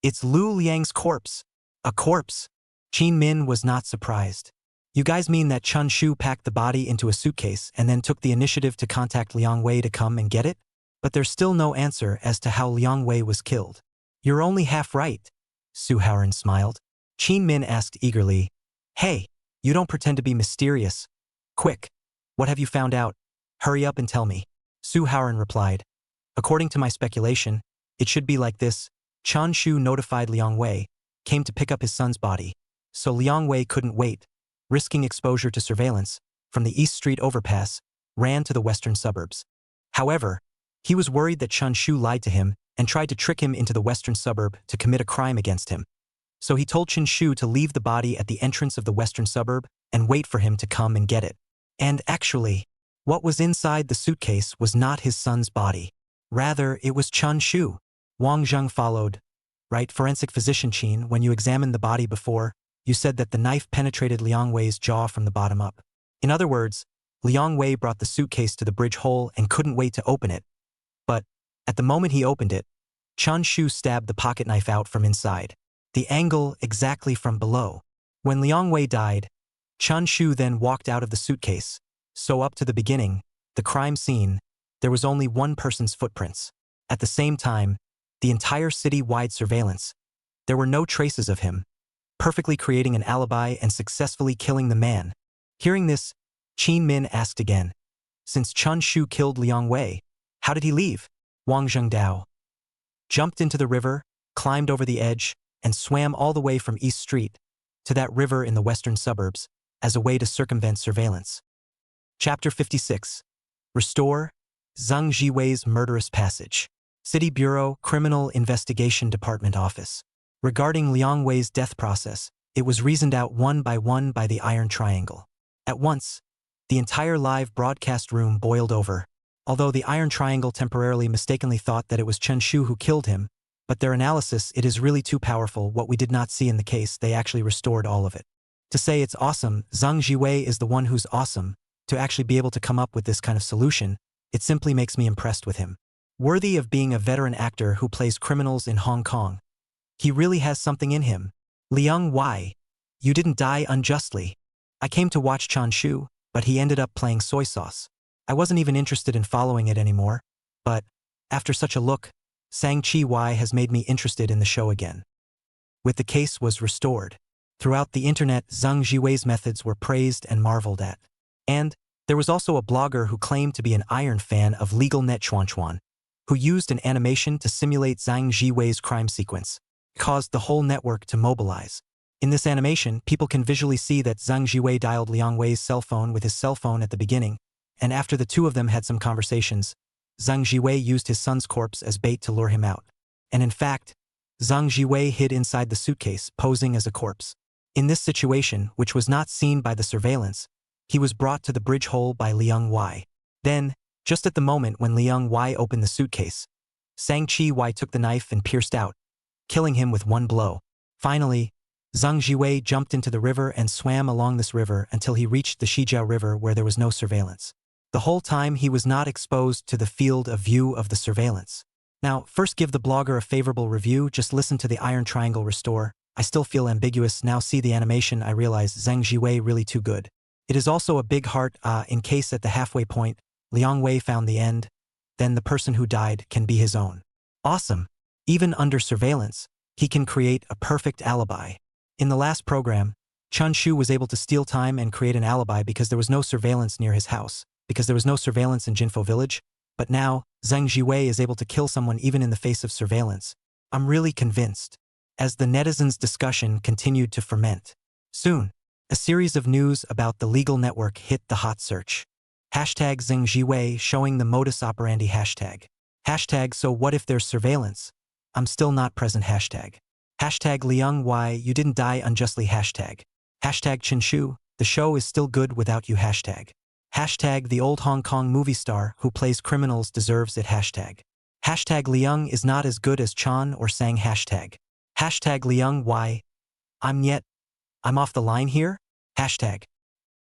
"It's Lu Liang's corpse." A corpse? Qin Min was not surprised. You guys mean that Chun Shu packed the body into a suitcase and then took the initiative to contact Liang Wei to come and get it? But there's still no answer as to how Liang Wei was killed. You're only half right. Suharan smiled. Qin Min asked eagerly, "Hey, you don't pretend to be mysterious. Quick, what have you found out? Hurry up and tell me." Suharan replied, "According to my speculation, it should be like this. Chun Shu notified Liang Wei, came to pick up his son's body. So Liang Wei couldn't wait, risking exposure to surveillance, from the East Street overpass, ran to the western suburbs. However, he was worried that Chun Shu lied to him and tried to trick him into the western suburb to commit a crime against him. So he told Chen Shu to leave the body at the entrance of the western suburb and wait for him to come and get it. And actually, what was inside the suitcase was not his son's body. Rather, it was Chun Shu." Wang Zheng followed. "Right, forensic physician Qin, when you examined the body before, you said that the knife penetrated Liang Wei's jaw from the bottom up. In other words, Liang Wei brought the suitcase to the bridge hole and couldn't wait to open it. But, at the moment he opened it, Chun Shu stabbed the pocket knife out from inside. The angle exactly from below. When Liang Wei died, Chun Shu then walked out of the suitcase. So up to the beginning, the crime scene, there was only one person's footprints. At the same time, the entire city-wide surveillance, there were no traces of him, perfectly creating an alibi and successfully killing the man." Hearing this, Qin Min asked again, "Since Chun Shu killed Liang Wei, how did he leave?" Wang Zhengdao jumped into the river, climbed over the edge, and swam all the way from East Street to that river in the western suburbs as a way to circumvent surveillance. Chapter 56. Restore Zhang Jiwei's Murderous Passage. City Bureau Criminal Investigation Department Office. Regarding Liang Wei's death process, it was reasoned out one by the Iron Triangle. At once, the entire live broadcast room boiled over. Although the Iron Triangle temporarily mistakenly thought that it was Chen Shu who killed him, but their analysis, it is really too powerful. What we did not see in the case, they actually restored all of it. To say it's awesome, Zhang Jiwei is the one who's awesome. To actually be able to come up with this kind of solution, it simply makes me impressed with him. Worthy of being a veteran actor who plays criminals in Hong Kong. He really has something in him. Liang Wei, you didn't die unjustly. I came to watch Chun Shu, but he ended up playing soy sauce. I wasn't even interested in following it anymore, but, after such a look, Sang Chi Wei has made me interested in the show again. With the case was restored. Throughout the internet, Zhang Jiwei's methods were praised and marveled at. And, there was also a blogger who claimed to be an iron fan of LegalNet Chuan, who used an animation to simulate Zhang Jiwei's crime sequence, caused the whole network to mobilize. In this animation, people can visually see that Zhang Jiwei dialed Liang Wei's cell phone with his cell phone at the beginning, and after the two of them had some conversations, Zhang Jiwei used his son's corpse as bait to lure him out. And in fact, Zhang Jiwei hid inside the suitcase, posing as a corpse. In this situation, which was not seen by the surveillance, he was brought to the bridge hole by Liang Wei. Then, just at the moment when Liang Wei opened the suitcase, Sang Chi Wei took the knife and pierced out, killing him with one blow. Finally, Zhang Jiwei jumped into the river and swam along this river until he reached the Shijiao River where there was no surveillance. The whole time he was not exposed to the field of view of the surveillance. Now, first give the blogger a favorable review, just listen to the Iron Triangle restore. I still feel ambiguous, now see the animation, I realize Zhang Jiwei really too good. It is also a big heart, in case at the halfway point, Liang Wei found the end, then the person who died can be his own. Awesome. Even under surveillance, he can create a perfect alibi. In the last program, Chun Shu was able to steal time and create an alibi because there was no surveillance near his house, because there was no surveillance in Jinfo Village, but now, Zhang Jiwei is able to kill someone even in the face of surveillance. I'm really convinced. As the netizens' discussion continued to ferment. Soon, a series of news about the legal network hit the hot search. Hashtag Zhang Jiwei showing the modus operandi hashtag. Hashtag so what if there's surveillance? I'm still not present hashtag. Hashtag Liang Wei you didn't die unjustly hashtag. Hashtag Chen Shu, the show is still good without you hashtag. Hashtag the old Hong Kong movie star who plays criminals deserves it hashtag. Hashtag Liang is not as good as Chan or Sang hashtag. Hashtag Liang Wei. I'm off the line here? Hashtag.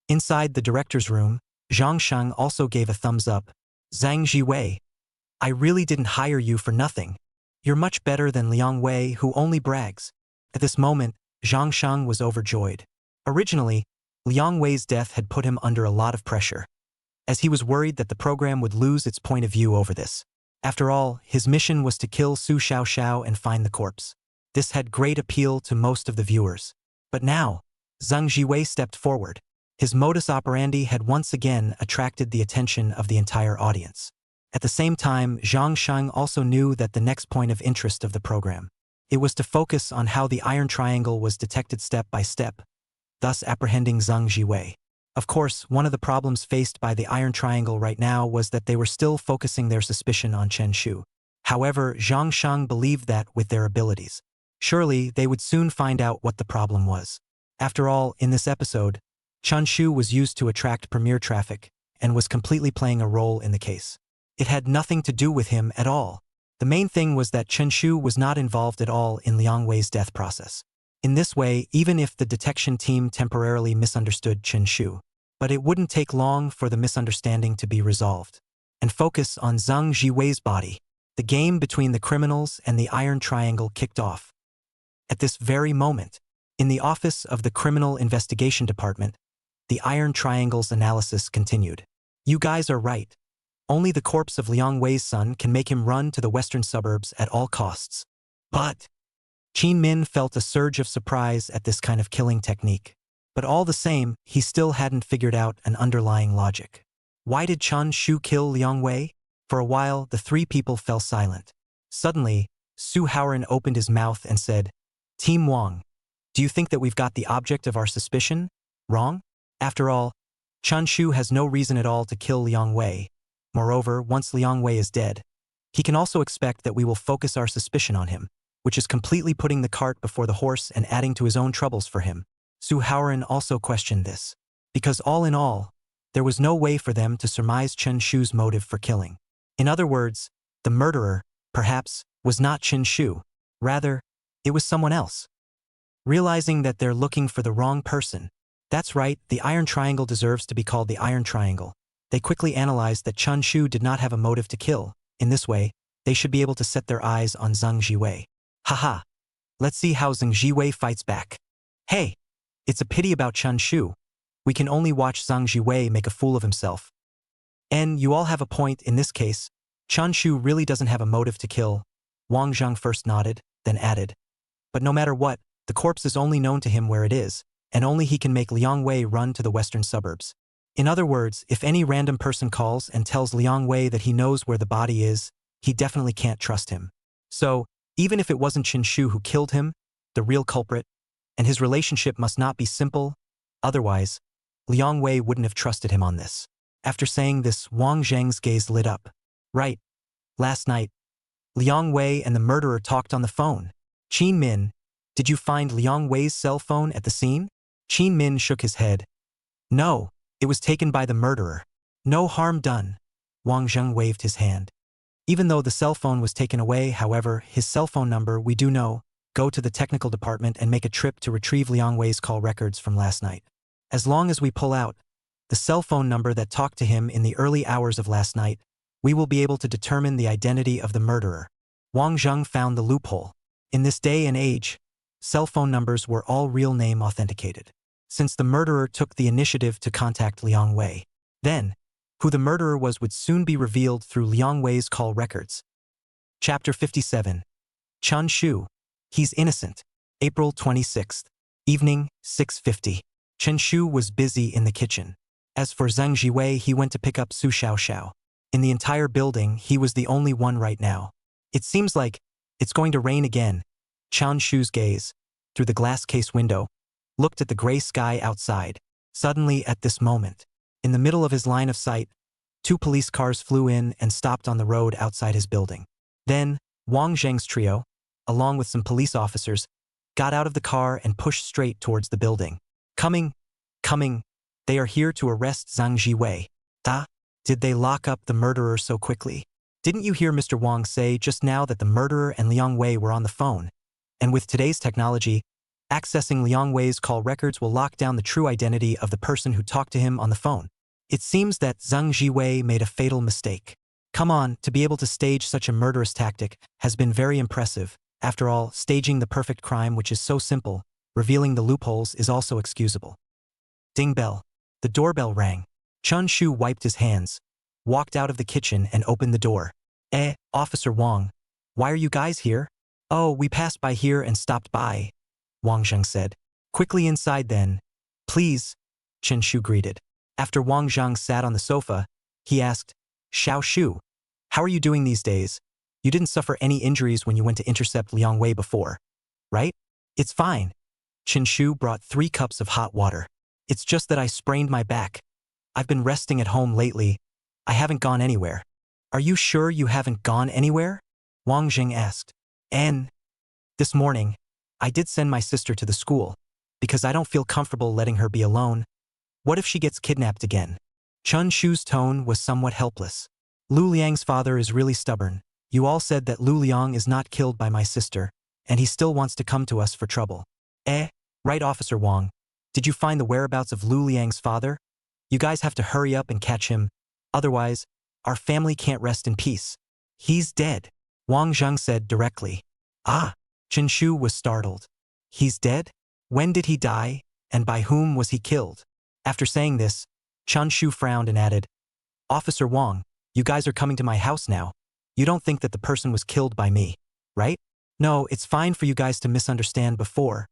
Inside the director's room, Zhang Sheng also gave a thumbs up. Zhang Jiwei. I really didn't hire you for nothing. You're much better than Liang Wei who only brags. At this moment, Zhang Sheng was overjoyed. Originally, Liang Wei's death had put him under a lot of pressure, as he was worried that the program would lose its point of view over this. After all, his mission was to kill Su Xiaoxiao and find the corpse. This had great appeal to most of the viewers. But now, Zhang Jiwei stepped forward. His modus operandi had once again attracted the attention of the entire audience. At the same time, Zhang Sheng also knew that the next point of interest of the program. It was to focus on how the Iron Triangle was detected step by step, thus apprehending Zhang Jiwei. Of course, one of the problems faced by the Iron Triangle right now was that they were still focusing their suspicion on Chen Shu. However, Zhang Sheng believed that with their abilities, surely they would soon find out what the problem was. After all, in this episode, Chun Shu was used to attract premiere traffic and was completely playing a role in the case. It had nothing to do with him at all. The main thing was that Chen Shu was not involved at all in Liang Wei's death process. In this way, even if the detection team temporarily misunderstood Chen Shu, but it wouldn't take long for the misunderstanding to be resolved and focus on Zhang Jiwei's body. The game between the criminals and the Iron Triangle kicked off. At this very moment, in the office of the Criminal Investigation Department, the Iron Triangle's analysis continued. You guys are right. Only the corpse of Liang Wei's son can make him run to the western suburbs at all costs. But Qin Min felt a surge of surprise at this kind of killing technique. But all the same, he still hadn't figured out an underlying logic. Why did Chun Shu kill Liang Wei? For a while, the three people fell silent. Suddenly, Suharan opened his mouth and said, Team Wang, do you think that we've got the object of our suspicion wrong? After all, Chun Shu has no reason at all to kill Liang Wei. Moreover, once Liang Wei is dead, he can also expect that we will focus our suspicion on him, which is completely putting the cart before the horse and adding to his own troubles for him. Suharan also questioned this, because all in all, there was no way for them to surmise Chen Shu's motive for killing. In other words, the murderer, perhaps, was not Chen Shu. Rather, it was someone else. Realizing that they're looking for the wrong person, that's right, the Iron Triangle deserves to be called the Iron Triangle. They quickly analyzed that Chun Shu did not have a motive to kill. In this way, they should be able to set their eyes on Zhang Jiwei. Haha. Let's see how Zhang Jiwei fights back. Hey, it's a pity about Chun Shu. We can only watch Zhang Jiwei make a fool of himself. And you all have a point in this case. Chun Shu really doesn't have a motive to kill. Wang Zheng first nodded, then added. But no matter what, the corpse is only known to him where it is, and only he can make Liang Wei run to the western suburbs. In other words, if any random person calls and tells Liang Wei that he knows where the body is, he definitely can't trust him. So, even if it wasn't Chen Shu who killed him, the real culprit, and his relationship must not be simple, otherwise, Liang Wei wouldn't have trusted him on this. After saying this, Wang Zheng's gaze lit up. Right. Last night, Liang Wei and the murderer talked on the phone. Qin Min, did you find Liang Wei's cell phone at the scene? Qin Min shook his head. No, it was taken by the murderer. No harm done. Wang Zheng waved his hand. Even though the cell phone was taken away, however, his cell phone number, we do know, go to the technical department and make a trip to retrieve Liang Wei's call records from last night. As long as we pull out the cell phone number that talked to him in the early hours of last night, we will be able to determine the identity of the murderer. Wang Zheng found the loophole. In this day and age, cell phone numbers were all real name authenticated. Since the murderer took the initiative to contact Liang Wei, then, who the murderer was would soon be revealed through Liang Wei's call records. Chapter 57. Chun Shu. He's innocent. April 26th. Evening, 6:50. Chen Shu was busy in the kitchen. As for Zhang Jiwei, he went to pick up Su Xiaoxiao. In the entire building, he was the only one right now. It seems like it's going to rain again. Chun Shu's gaze, through the glass case window, looked at the gray sky outside. Suddenly, at this moment, in the middle of his line of sight, 2 police cars flew in and stopped on the road outside his building. Then, Wang Zheng's trio, along with some police officers, got out of the car and pushed straight towards the building. Coming, they are here to arrest Zhang Jiwei. Did they lock up the murderer so quickly? Didn't you hear Mr. Wang say just now that the murderer and Liang Wei were on the phone? And with today's technology, accessing Liang Wei's call records will lock down the true identity of the person who talked to him on the phone. It seems that Zhang Jiwei made a fatal mistake. Come on, to be able to stage such a murderous tactic has been very impressive. After all, staging the perfect crime, which is so simple, revealing the loopholes, is also excusable. Ding bell. The doorbell rang. Chun Shu wiped his hands, walked out of the kitchen and opened the door. Officer Wang, why are you guys here? Oh, we passed by here and stopped by, Wang Zheng said. Quickly inside then. Please, Chen Shu greeted. After Wang Zheng sat on the sofa, he asked, Xiao Shu, how are you doing these days? You didn't suffer any injuries when you went to intercept Liang Wei before, right? It's fine. Chen Shu brought 3 cups of hot water. It's just that I sprained my back. I've been resting at home lately. I haven't gone anywhere. Are you sure you haven't gone anywhere? Wang Zheng asked. This morning, I did send my sister to the school, because I don't feel comfortable letting her be alone. What if she gets kidnapped again? Chun Shu's tone was somewhat helpless. Lu Liang's father is really stubborn. You all said that Lu Liang is not killed by my sister, and he still wants to come to us for trouble. Right, Officer Wang. Did you find the whereabouts of Lu Liang's father? You guys have to hurry up and catch him. Otherwise, our family can't rest in peace. He's dead, Wang Zheng said directly. Chen Shu was startled. He's dead? When did he die, and by whom was he killed? After saying this, Chun Shu frowned and added, Officer Wang, you guys are coming to my house now. You don't think that the person was killed by me, right? No, it's fine for you guys to misunderstand before,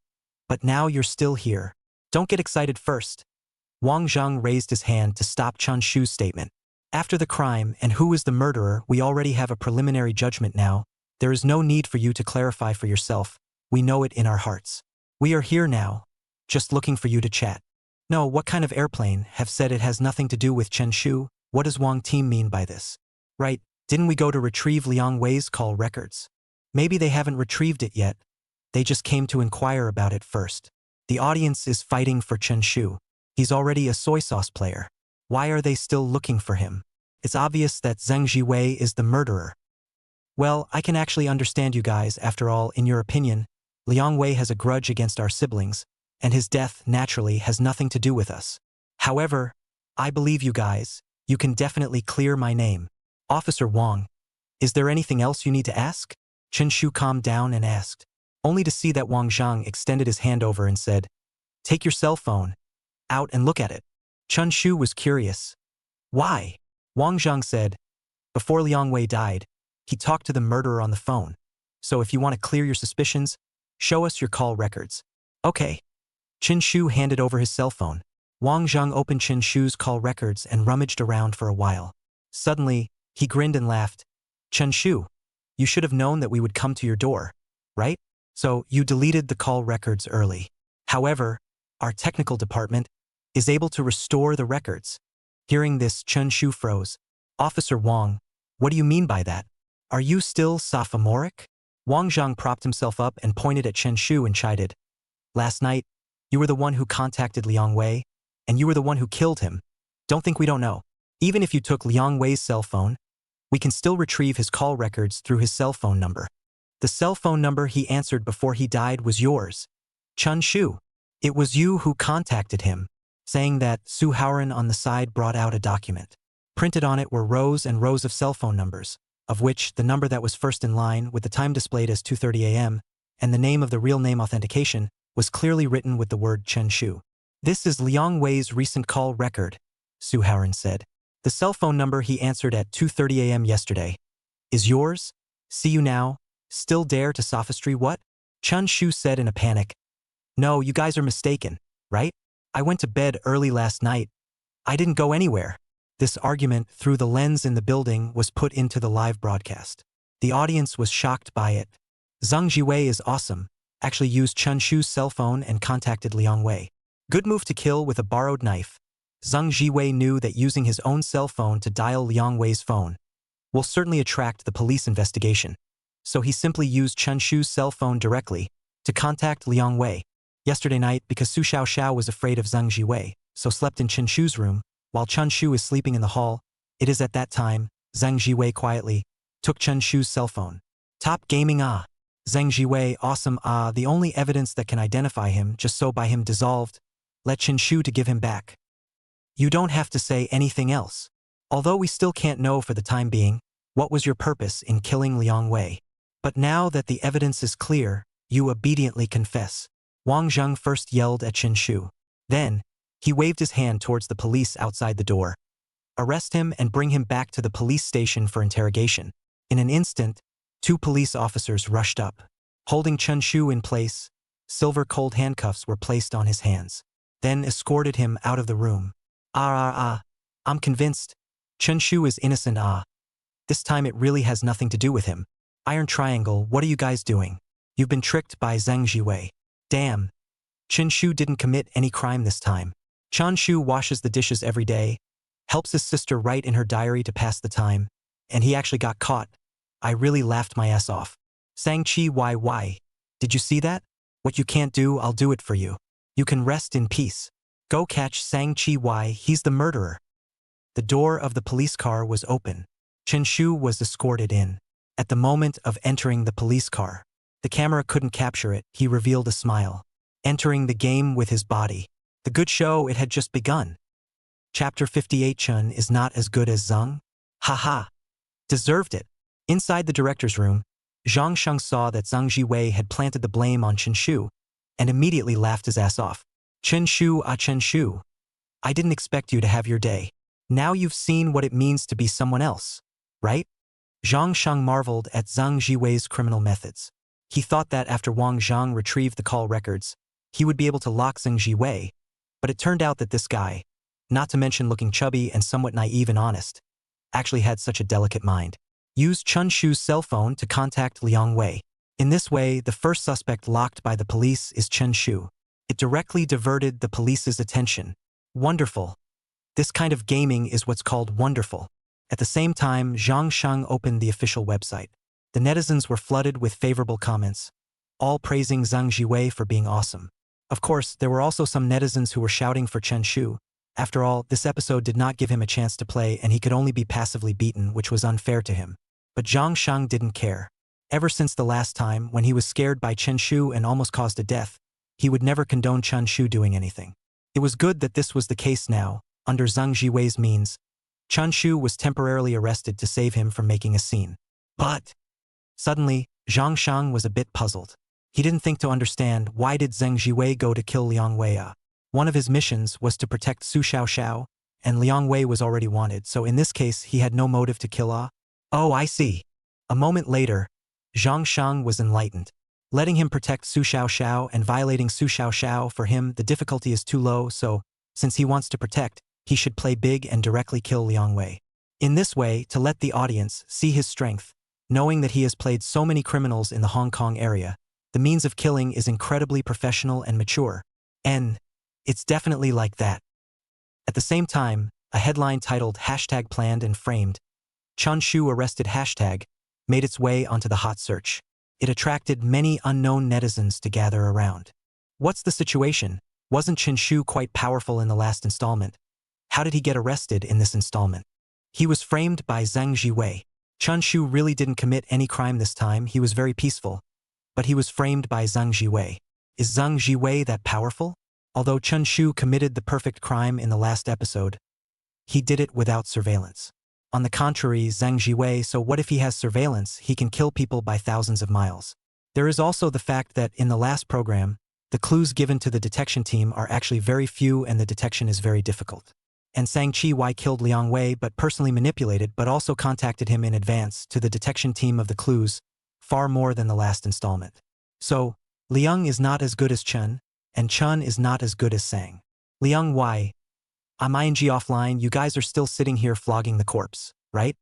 but now you're still here. Don't get excited first. Wang Zheng raised his hand to stop Chun Shu's statement. After the crime and who is the murderer, we already have a preliminary judgment now. There is no need for you to clarify for yourself. We know it in our hearts. We are here now, just looking for you to chat. No, what kind of airplane? Have said it has nothing to do with Chen Shu. What does Wang team mean by this? Right, didn't we go to retrieve Liang Wei's call records? Maybe they haven't retrieved it yet. They just came to inquire about it first. The audience is fighting for Chen Shu. He's already a soy sauce player. Why are they still looking for him? It's obvious that Zheng Jiwei is the murderer. Well, I can actually understand you guys. After all, in your opinion, Liang Wei has a grudge against our siblings, and his death, naturally, has nothing to do with us. However, I believe you guys. You can definitely clear my name. Officer Wang, is there anything else you need to ask? Chen Shu calmed down and asked, only to see that Wang Zhang extended his hand over and said, take your cell phone out and look at it. Chun Shu was curious. Why? Wang Zhang said, before Liang Wei died, he talked to the murderer on the phone. So if you want to clear your suspicions, show us your call records. Okay. Chen Shu handed over his cell phone. Wang Zhang opened Chen Shu's call records and rummaged around for a while. Suddenly, he grinned and laughed. Chen Shu, you should have known that we would come to your door, right? So you deleted the call records early. However, our technical department is able to restore the records. Hearing this, Chen Shu froze. Officer Wang, what do you mean by that? Are you still sophomoric? Wang Zhang propped himself up and pointed at Chen Shu and chided. Last night, you were the one who contacted Liang Wei, and you were the one who killed him. Don't think we don't know. Even if you took Liang Wei's cell phone, we can still retrieve his call records through his cell phone number. The cell phone number he answered before he died was yours. Chun Shu. It was you who contacted him, saying that Suharan on the side brought out a document. Printed on it were rows and rows of cell phone numbers, of which the number that was first in line with the time displayed as 2:30 a.m. and the name of the real name authentication was clearly written with the word Chen Shu. This is Liang Wei's recent call record, Suharan said. The cell phone number he answered at 2:30 a.m. yesterday is yours? See you now? Still dare to sophistry what? Chun Shu said in a panic. No, you guys are mistaken, right? I went to bed early last night. I didn't go anywhere. This argument through the lens in the building was put into the live broadcast. The audience was shocked by it. Zheng Jiwei is awesome. Actually used Chun Shu's cell phone and contacted Liang Wei. Good move to kill with a borrowed knife. Zheng Jiwei knew that using his own cell phone to dial Liang Wei's phone will certainly attract the police investigation. So he simply used Chun Shu's cell phone directly to contact Liang Wei. Yesterday night, because Su Xiaoxiao was afraid of Zheng Jiwei, so slept in Chen Shu's room, while Chun Shu is sleeping in the hall, it is at that time, Zheng Jiwei quietly took Chen Shu's cell phone. Top gaming Zheng Jiwei awesome the only evidence that can identify him just so by him dissolved. Let Chen Shu to give him back. You don't have to say anything else. Although we still can't know for the time being, what was your purpose in killing Liang Wei? But now that the evidence is clear, you obediently confess. Wang Zhang first yelled at Chen Shu. Then, he waved his hand towards the police outside the door. Arrest him and bring him back to the police station for interrogation. In an instant, 2 police officers rushed up. Holding Chen Shu in place, silver cold handcuffs were placed on his hands. Then escorted him out of the room. I'm convinced. Chen Shu is innocent This time it really has nothing to do with him. Iron Triangle, what are you guys doing? You've been tricked by Zheng Jiwei. Damn. Chen Shu didn't commit any crime this time. Chun Shu washes the dishes every day, helps his sister write in her diary to pass the time, and he actually got caught. I really laughed my ass off. Sang Chi why? Did you see that? What you can't do, I'll do it for you. You can rest in peace. Go catch Sang Chi why, he's the murderer. The door of the police car was open. Chen Shu was escorted in. At the moment of entering the police car, the camera couldn't capture it, he revealed a smile. Entering the game with his body. The good show, it had just begun. Chapter 58 Chun is not as good as Zheng? Haha. Deserved it. Inside the director's room, Zhang Sheng saw that Zheng Jiwei had planted the blame on Chen Shu, and immediately laughed his ass off. Chen Shu. I didn't expect you to have your day. Now you've seen what it means to be someone else, right? Zhang Sheng marveled at Zheng Jiwei's criminal methods. He thought that after Wang Zhang retrieved the call records, he would be able to lock Zheng Jiwei, but it turned out that this guy, not to mention looking chubby and somewhat naive and honest, actually had such a delicate mind. Used Chun Shu's cell phone to contact Liang Wei. In this way, the first suspect locked by the police is Chen Shu. It directly diverted the police's attention Wonderful. This kind of gaming is what's called wonderful. At the same time, Zhang Sheng opened the official website. The netizens were flooded with favorable comments, all praising Zhang Jiwei for being awesome. Of course, there were also some netizens who were shouting for Chen Shu. After all, this episode did not give him a chance to play and he could only be passively beaten, which was unfair to him. But Zhang Sheng didn't care. Ever since the last time, when he was scared by Chen Shu and almost caused a death, he would never condone Chun Shu doing anything. It was good that this was the case now. Under Zhang Jiwei's means, Chun Shu was temporarily arrested to save him from making a scene. But suddenly, Zhang Sheng was a bit puzzled. He didn't think to understand why did Zhang Jiwei go to kill Liang Wei. One of his missions was to protect Su Xiaoxiao, and Liang Wei was already wanted, so in this case he had no motive to kill Ah. Oh, I see. A moment later, Zhang Sheng was enlightened. Letting him protect Su Xiaoxiao and violating Su Xiaoxiao, for him the difficulty is too low, so since he wants to protect, he should play big and directly kill Liang Wei. In this way, to let the audience see his strength, knowing that he has played so many criminals in the Hong Kong area, the means of killing is incredibly professional and mature. And it's definitely like that. At the same time, a headline titled #planned and framed, Chun Shu arrested hashtag, made its way onto the hot search. It attracted many unknown netizens to gather around. What's the situation? Wasn't Chen Shu quite powerful in the last installment? How did he get arrested in this installment? He was framed by Zhang Jiwei. Chun Shu really didn't commit any crime this time, he was very peaceful. But he was framed by Zhang Jiwei. Is Zhang Jiwei that powerful? Although Chun Shu committed the perfect crime in the last episode, he did it without surveillance. On the contrary, Zhang Jiwei, so what if he has surveillance, he can kill people by thousands of miles. There is also the fact that in the last program, the clues given to the detection team are actually very few and the detection is very difficult. And Sang Chi Wai killed Liang Wei but personally manipulated but also contacted him in advance to the detection team of the clues, far more than the last installment. So, Liang is not as good as Chen, and Chun is not as good as Sang. Liang Wei, I'm ing offline, you guys are still sitting here flogging the corpse, right?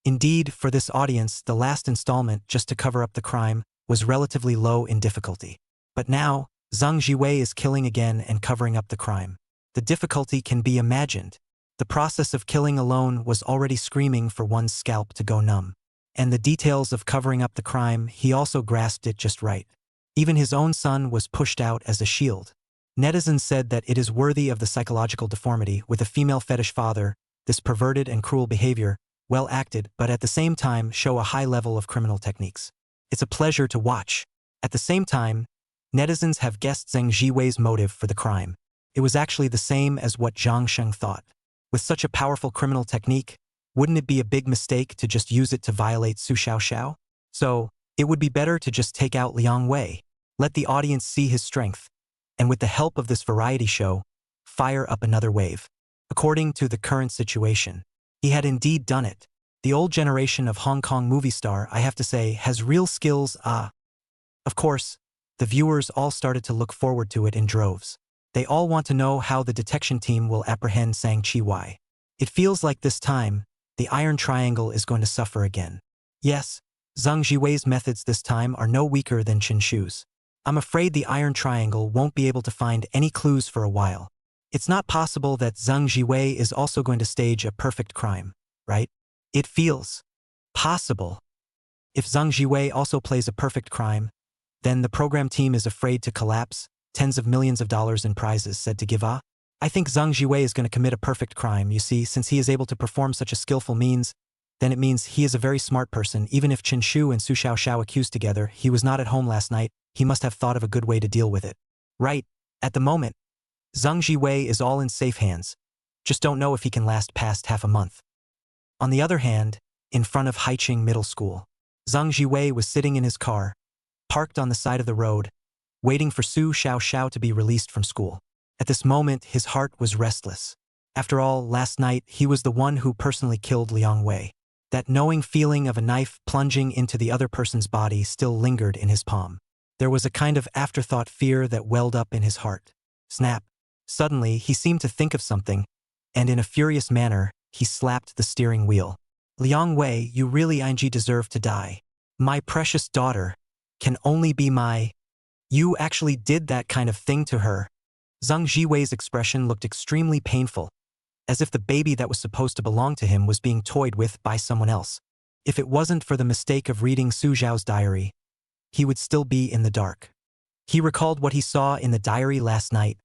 Indeed, for this audience, the last installment, just to cover up the crime, was relatively low in difficulty. But now, Zhang Jiwei is killing again and covering up the crime. The difficulty can be imagined. The process of killing alone was already screaming for one's scalp to go numb. And the details of covering up the crime, he also grasped it just right. Even his own son was pushed out as a shield. Netizens said that it is worthy of the psychological deformity with a female fetish father, this perverted and cruel behavior, well acted, but at the same time show a high level of criminal techniques. It's a pleasure to watch. At the same time, netizens have guessed Zhang Jiwei's motive for the crime. It was actually the same as what Zhang Sheng thought. With such a powerful criminal technique, wouldn't it be a big mistake to just use it to violate Su Xiaoxiao? So, it would be better to just take out Liang Wei, let the audience see his strength, and with the help of this variety show, fire up another wave. According to the current situation, he had indeed done it. The old generation of Hong Kong movie star, I have to say, has real skills. Of course, the viewers all started to look forward to it in droves. They all want to know how the detection team will apprehend Sang Chi Wai. It feels like this time, the Iron Triangle is going to suffer again. Yes, Zhang Jiwei's methods this time are no weaker than Chen Shu's. I'm afraid the Iron Triangle won't be able to find any clues for a while. It's not possible that Zhang Jiwei is also going to stage a perfect crime, right? It feels possible. If Zhang Jiwei also plays a perfect crime, then the program team is afraid to collapse, tens of millions of dollars in prizes said to give up. I think Zhang Jiwei is going to commit a perfect crime, you see, since he is able to perform such a skillful means, then it means he is a very smart person. Even if Chen Shu and Su Xiaoxiao accused together, he was not at home last night, he must have thought of a good way to deal with it. Right, at the moment, Zhang Jiwei is all in safe hands. Just don't know if he can last past half a month. On the other hand, in front of Haiqing Middle School, Zhang Jiwei was sitting in his car, parked on the side of the road, waiting for Su Xiaoxiao to be released from school. At this moment, his heart was restless. After all, last night, he was the one who personally killed Liang Wei. That knowing feeling of a knife plunging into the other person's body still lingered in his palm. There was a kind of afterthought fear that welled up in his heart. Snap. Suddenly, he seemed to think of something, and in a furious manner, he slapped the steering wheel. Liang Wei, you really deserve to die. My precious daughter can only be my... You actually did that kind of thing to her. Zhang Jiwei's expression looked extremely painful, as if the baby that was supposed to belong to him was being toyed with by someone else. If it wasn't for the mistake of reading Su Zhao's diary, he would still be in the dark. He recalled what he saw in the diary last night.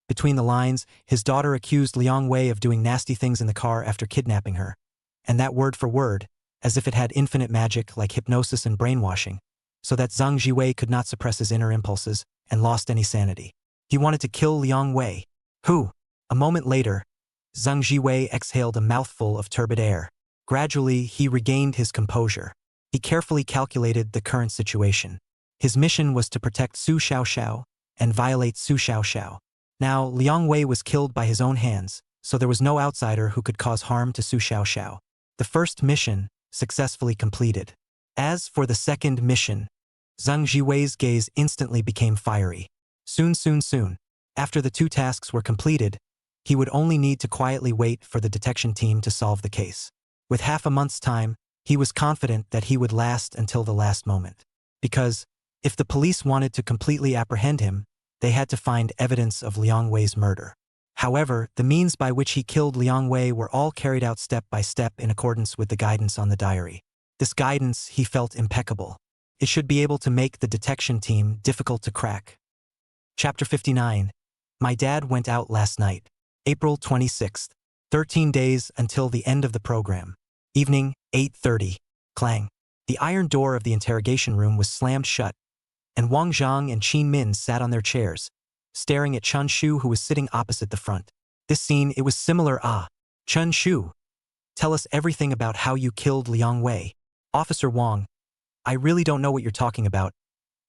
Between the lines, his daughter accused Liang Wei of doing nasty things in the car after kidnapping her, and that word for word, as if it had infinite magic like hypnosis and brainwashing, so that Zhang Jiwei could not suppress his inner impulses and lost any sanity. He wanted to kill Liang Wei. Who? A moment later, Zhang Jiwei exhaled a mouthful of turbid air. Gradually, he regained his composure. He carefully calculated the current situation. His mission was to protect Su Xiaoxiao and violate Su Xiaoxiao. Now, Liang Wei was killed by his own hands, so there was no outsider who could cause harm to Su Xiaoxiao. The first mission, successfully completed. As for the second mission, Zhang Jiwei's gaze instantly became fiery. Soon. After the two tasks were completed, he would only need to quietly wait for the detection team to solve the case. With half a month's time, he was confident that he would last until the last moment. Because, if the police wanted to completely apprehend him, they had to find evidence of Liang Wei's murder. However, the means by which he killed Liang Wei were all carried out step by step in accordance with the guidance on the diary. This guidance, he felt impeccable. It should be able to make the detection team difficult to crack. Chapter 59. My dad went out last night. April 26th. 13 days until the end of the program. Evening, 8:30. Clang. The iron door of the interrogation room was slammed shut, and Wang Zhang and Qin Min sat on their chairs, staring at Chun Shu, who was sitting opposite the front. This scene, it was similar. Chun Shu, tell us everything about how you killed Liang Wei. Officer Wang, I really don't know what you're talking about.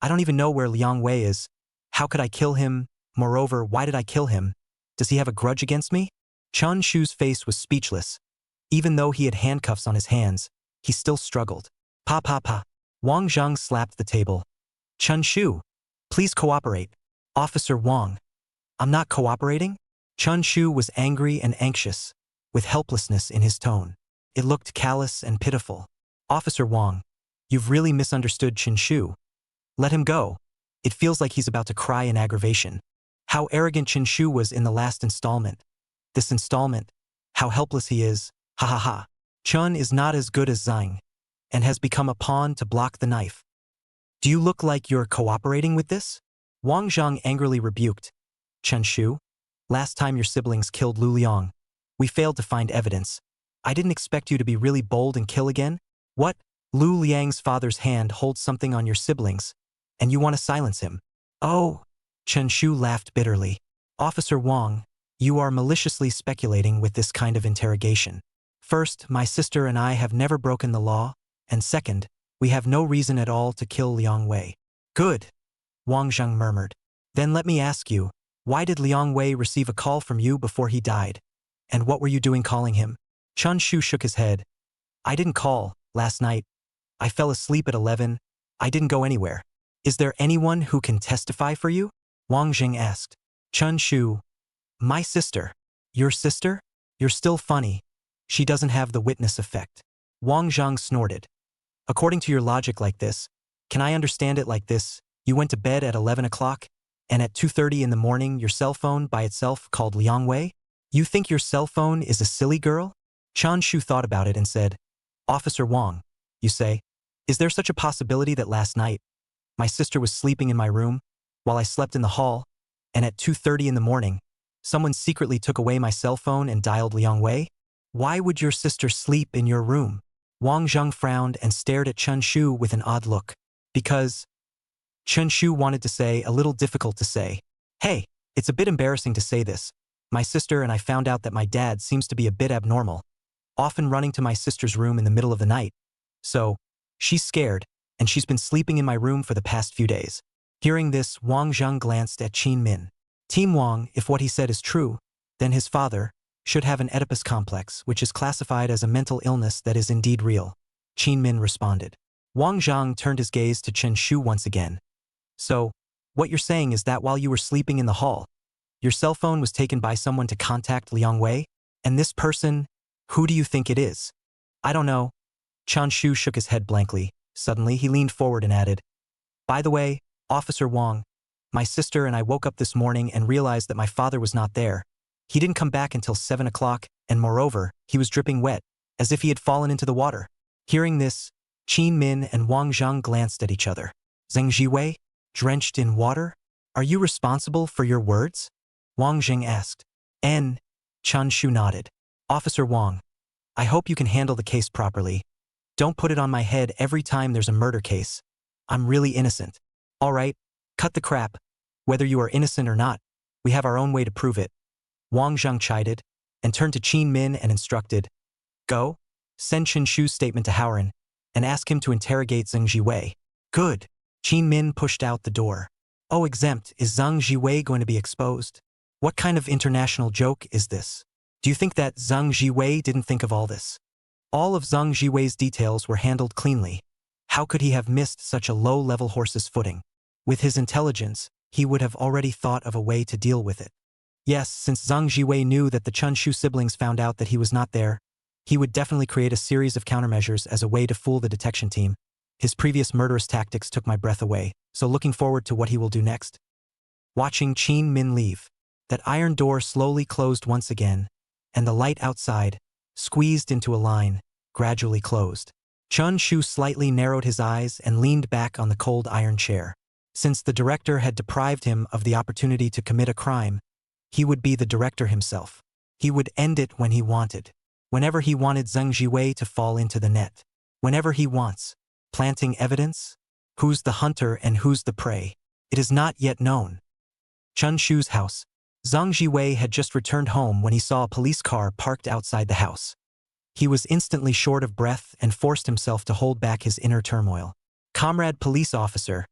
I don't even know where Liang Wei is. How could I kill him? Moreover, why did I kill him? Does he have a grudge against me? Chun Shu's face was speechless. Even though he had handcuffs on his hands, he still struggled. Pa. Wang Zhang slapped the table. Chun Shu, please cooperate. Officer Wang, I'm not cooperating? Chun Shu was angry and anxious, with helplessness in his tone. It looked callous and pitiful. Officer Wang, you've really misunderstood Chen Shu. Let him go. It feels like he's about to cry in aggravation. How arrogant Chen Shu was in the last installment. This installment, how helpless he is. Ha. Chun is not as good as Zhang, and has become a pawn to block the knife. Do you look like you're cooperating with this? Wang Zhang angrily rebuked. Chen Shu, last time your siblings killed Lu Liang, we failed to find evidence. I didn't expect you to be really bold and kill again. What? Lu Liang's father's hand holds something on your siblings, and you want to silence him. Oh. Chen Shu laughed bitterly. Officer Wang, you are maliciously speculating with this kind of interrogation. First, my sister and I have never broken the law, and second, we have no reason at all to kill Liang Wei. Good, Wang Zhang murmured. Then let me ask you, why did Liang Wei receive a call from you before he died? And what were you doing calling him? Chun Shu shook his head. I didn't call, last night. I fell asleep at 11. I didn't go anywhere. Is there anyone who can testify for you? Wang Jing asked. Chun Shu, my sister. Your sister? You're still funny. She doesn't have the witness effect. Wang Zhang snorted. According to your logic like this, can I understand it like this? You went to bed at 11 o'clock, and at 2:30 in the morning your cell phone by itself called Liang Wei? You think your cell phone is a silly girl? Chun Shu thought about it and said, Officer Wang, you say, is there such a possibility that last night, my sister was sleeping in my room, while I slept in the hall, and at 2:30 in the morning, someone secretly took away my cell phone and dialed Liang Wei? Why would your sister sleep in your room? Wang Zhang frowned and stared at Chun Shu with an odd look. Because Chun Shu wanted to say, a little difficult to say. Hey, it's a bit embarrassing to say this. My sister and I found out that my dad seems to be a bit abnormal, often running to my sister's room in the middle of the night. So, she's scared, and she's been sleeping in my room for the past few days. Hearing this, Wang Zhang glanced at Qin Min. Team Wang, if what he said is true, then his father should have an Oedipus complex, which is classified as a mental illness that is indeed real. Qin Min responded. Wang Zhang turned his gaze to Chen Shu once again. So, what you're saying is that while you were sleeping in the hall, your cell phone was taken by someone to contact Liang Wei? And this person, who do you think it is? I don't know. Chun Shu shook his head blankly. Suddenly, he leaned forward and added, by the way, Officer Wang, My sister and I woke up this morning and realized that my father was not there. He didn't come back until 7 o'clock, and moreover, he was dripping wet, as if he had fallen into the water. Hearing this, Qin Min and Wang Zhang glanced at each other. Zheng Jiwei? Drenched in water? Are you responsible for your words? Wang Jing asked. Chun Shu nodded. Officer Wang, I hope you can handle the case properly. Don't put it on my head every time there's a murder case. I'm really innocent. All right, cut the crap. Whether you are innocent or not, we have our own way to prove it. Wang Zhang chided, and turned to Qin Min and instructed, Go, send Chen Shu's statement to Suharan, and ask him to interrogate Zheng Jiwei. Good. Qin Min pushed out the door. Oh, exempt, is Zheng Jiwei going to be exposed? What kind of international joke is this? Do you think that Zheng Jiwei didn't think of all this? All of Zheng Jiwei's details were handled cleanly. How could he have missed such a low-level horse's footing? With his intelligence, he would have already thought of a way to deal with it. Yes, since Zheng Jiwei knew that the Chun Shu siblings found out that he was not there, he would definitely create a series of countermeasures as a way to fool the detection team. His previous murderous tactics took my breath away, so looking forward to what he will do next. Watching Qin Min leave, that iron door slowly closed once again, and the light outside, squeezed into a line, gradually closed. Chun Shu slightly narrowed his eyes and leaned back on the cold iron chair. Since the director had deprived him of the opportunity to commit a crime, he would be the director himself. He would end it when he wanted. Whenever he wanted Zheng Jiwei to fall into the net. Whenever he wants. Planting evidence? Who's the hunter and who's the prey? It is not yet known. Chun Shu's house. Zheng Jiwei had just returned home when he saw a police car parked outside the house. He was instantly short of breath and forced himself to hold back his inner turmoil. Comrade police officer,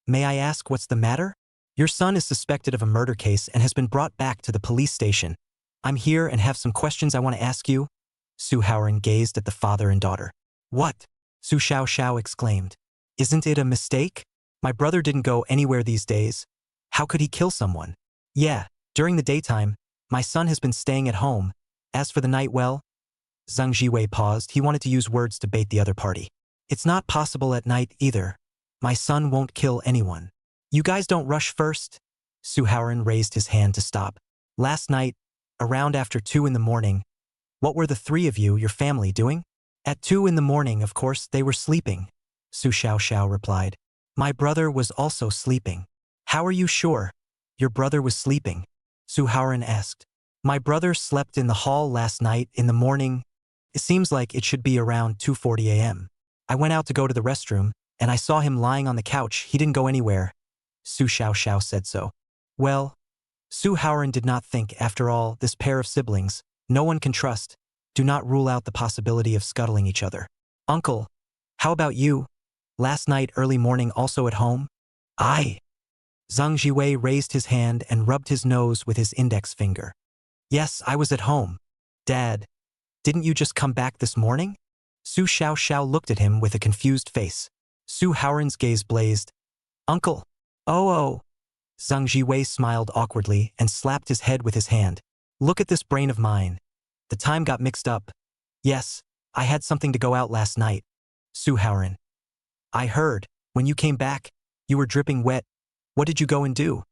may I ask what's the matter? Your son is suspected of a murder case and has been brought back to the police station. I'm here and have some questions I want to ask you. Suharan gazed at the father and daughter. What? Su Xiaoxiao exclaimed. Isn't it a mistake? My brother didn't go anywhere these days. How could he kill someone? Yeah, during the daytime, my son has been staying at home. As for the night, well, Zheng Jiwei paused. He wanted to use words to bait the other party. It's not possible at night either. My son won't kill anyone. You guys don't rush first? Suharan raised his hand to stop. Last night, around after 2 in the morning, what were the three of you, your family, doing? At 2 in the morning, of course, they were sleeping, Su Xiaoxiao replied. My brother was also sleeping. How are you sure? Your brother was sleeping? Suharan asked. My brother slept in the hall last night in the morning. It seems like it should be around 2:40 a.m. I went out to go to the restroom, and I saw him lying on the couch. He didn't go anywhere. Su Xiaoxiao said so. Well, Suharan did not think, after all, this pair of siblings, no one can trust, do not rule out the possibility of scuttling each other. Uncle, how about you? Last night early morning also at home? I. Zheng Jiwei raised his hand and rubbed his nose with his index finger. Yes, I was at home. Dad, didn't you just come back this morning? Su Xiaoxiao looked at him with a confused face. Suharan's gaze blazed. Uncle. Oh. Zheng Jiwei smiled awkwardly and slapped his head with his hand. Look at this brain of mine. The time got mixed up. Yes, I had something to go out last night. Suharan. I heard, when you came back, you were dripping wet. What did you go and do?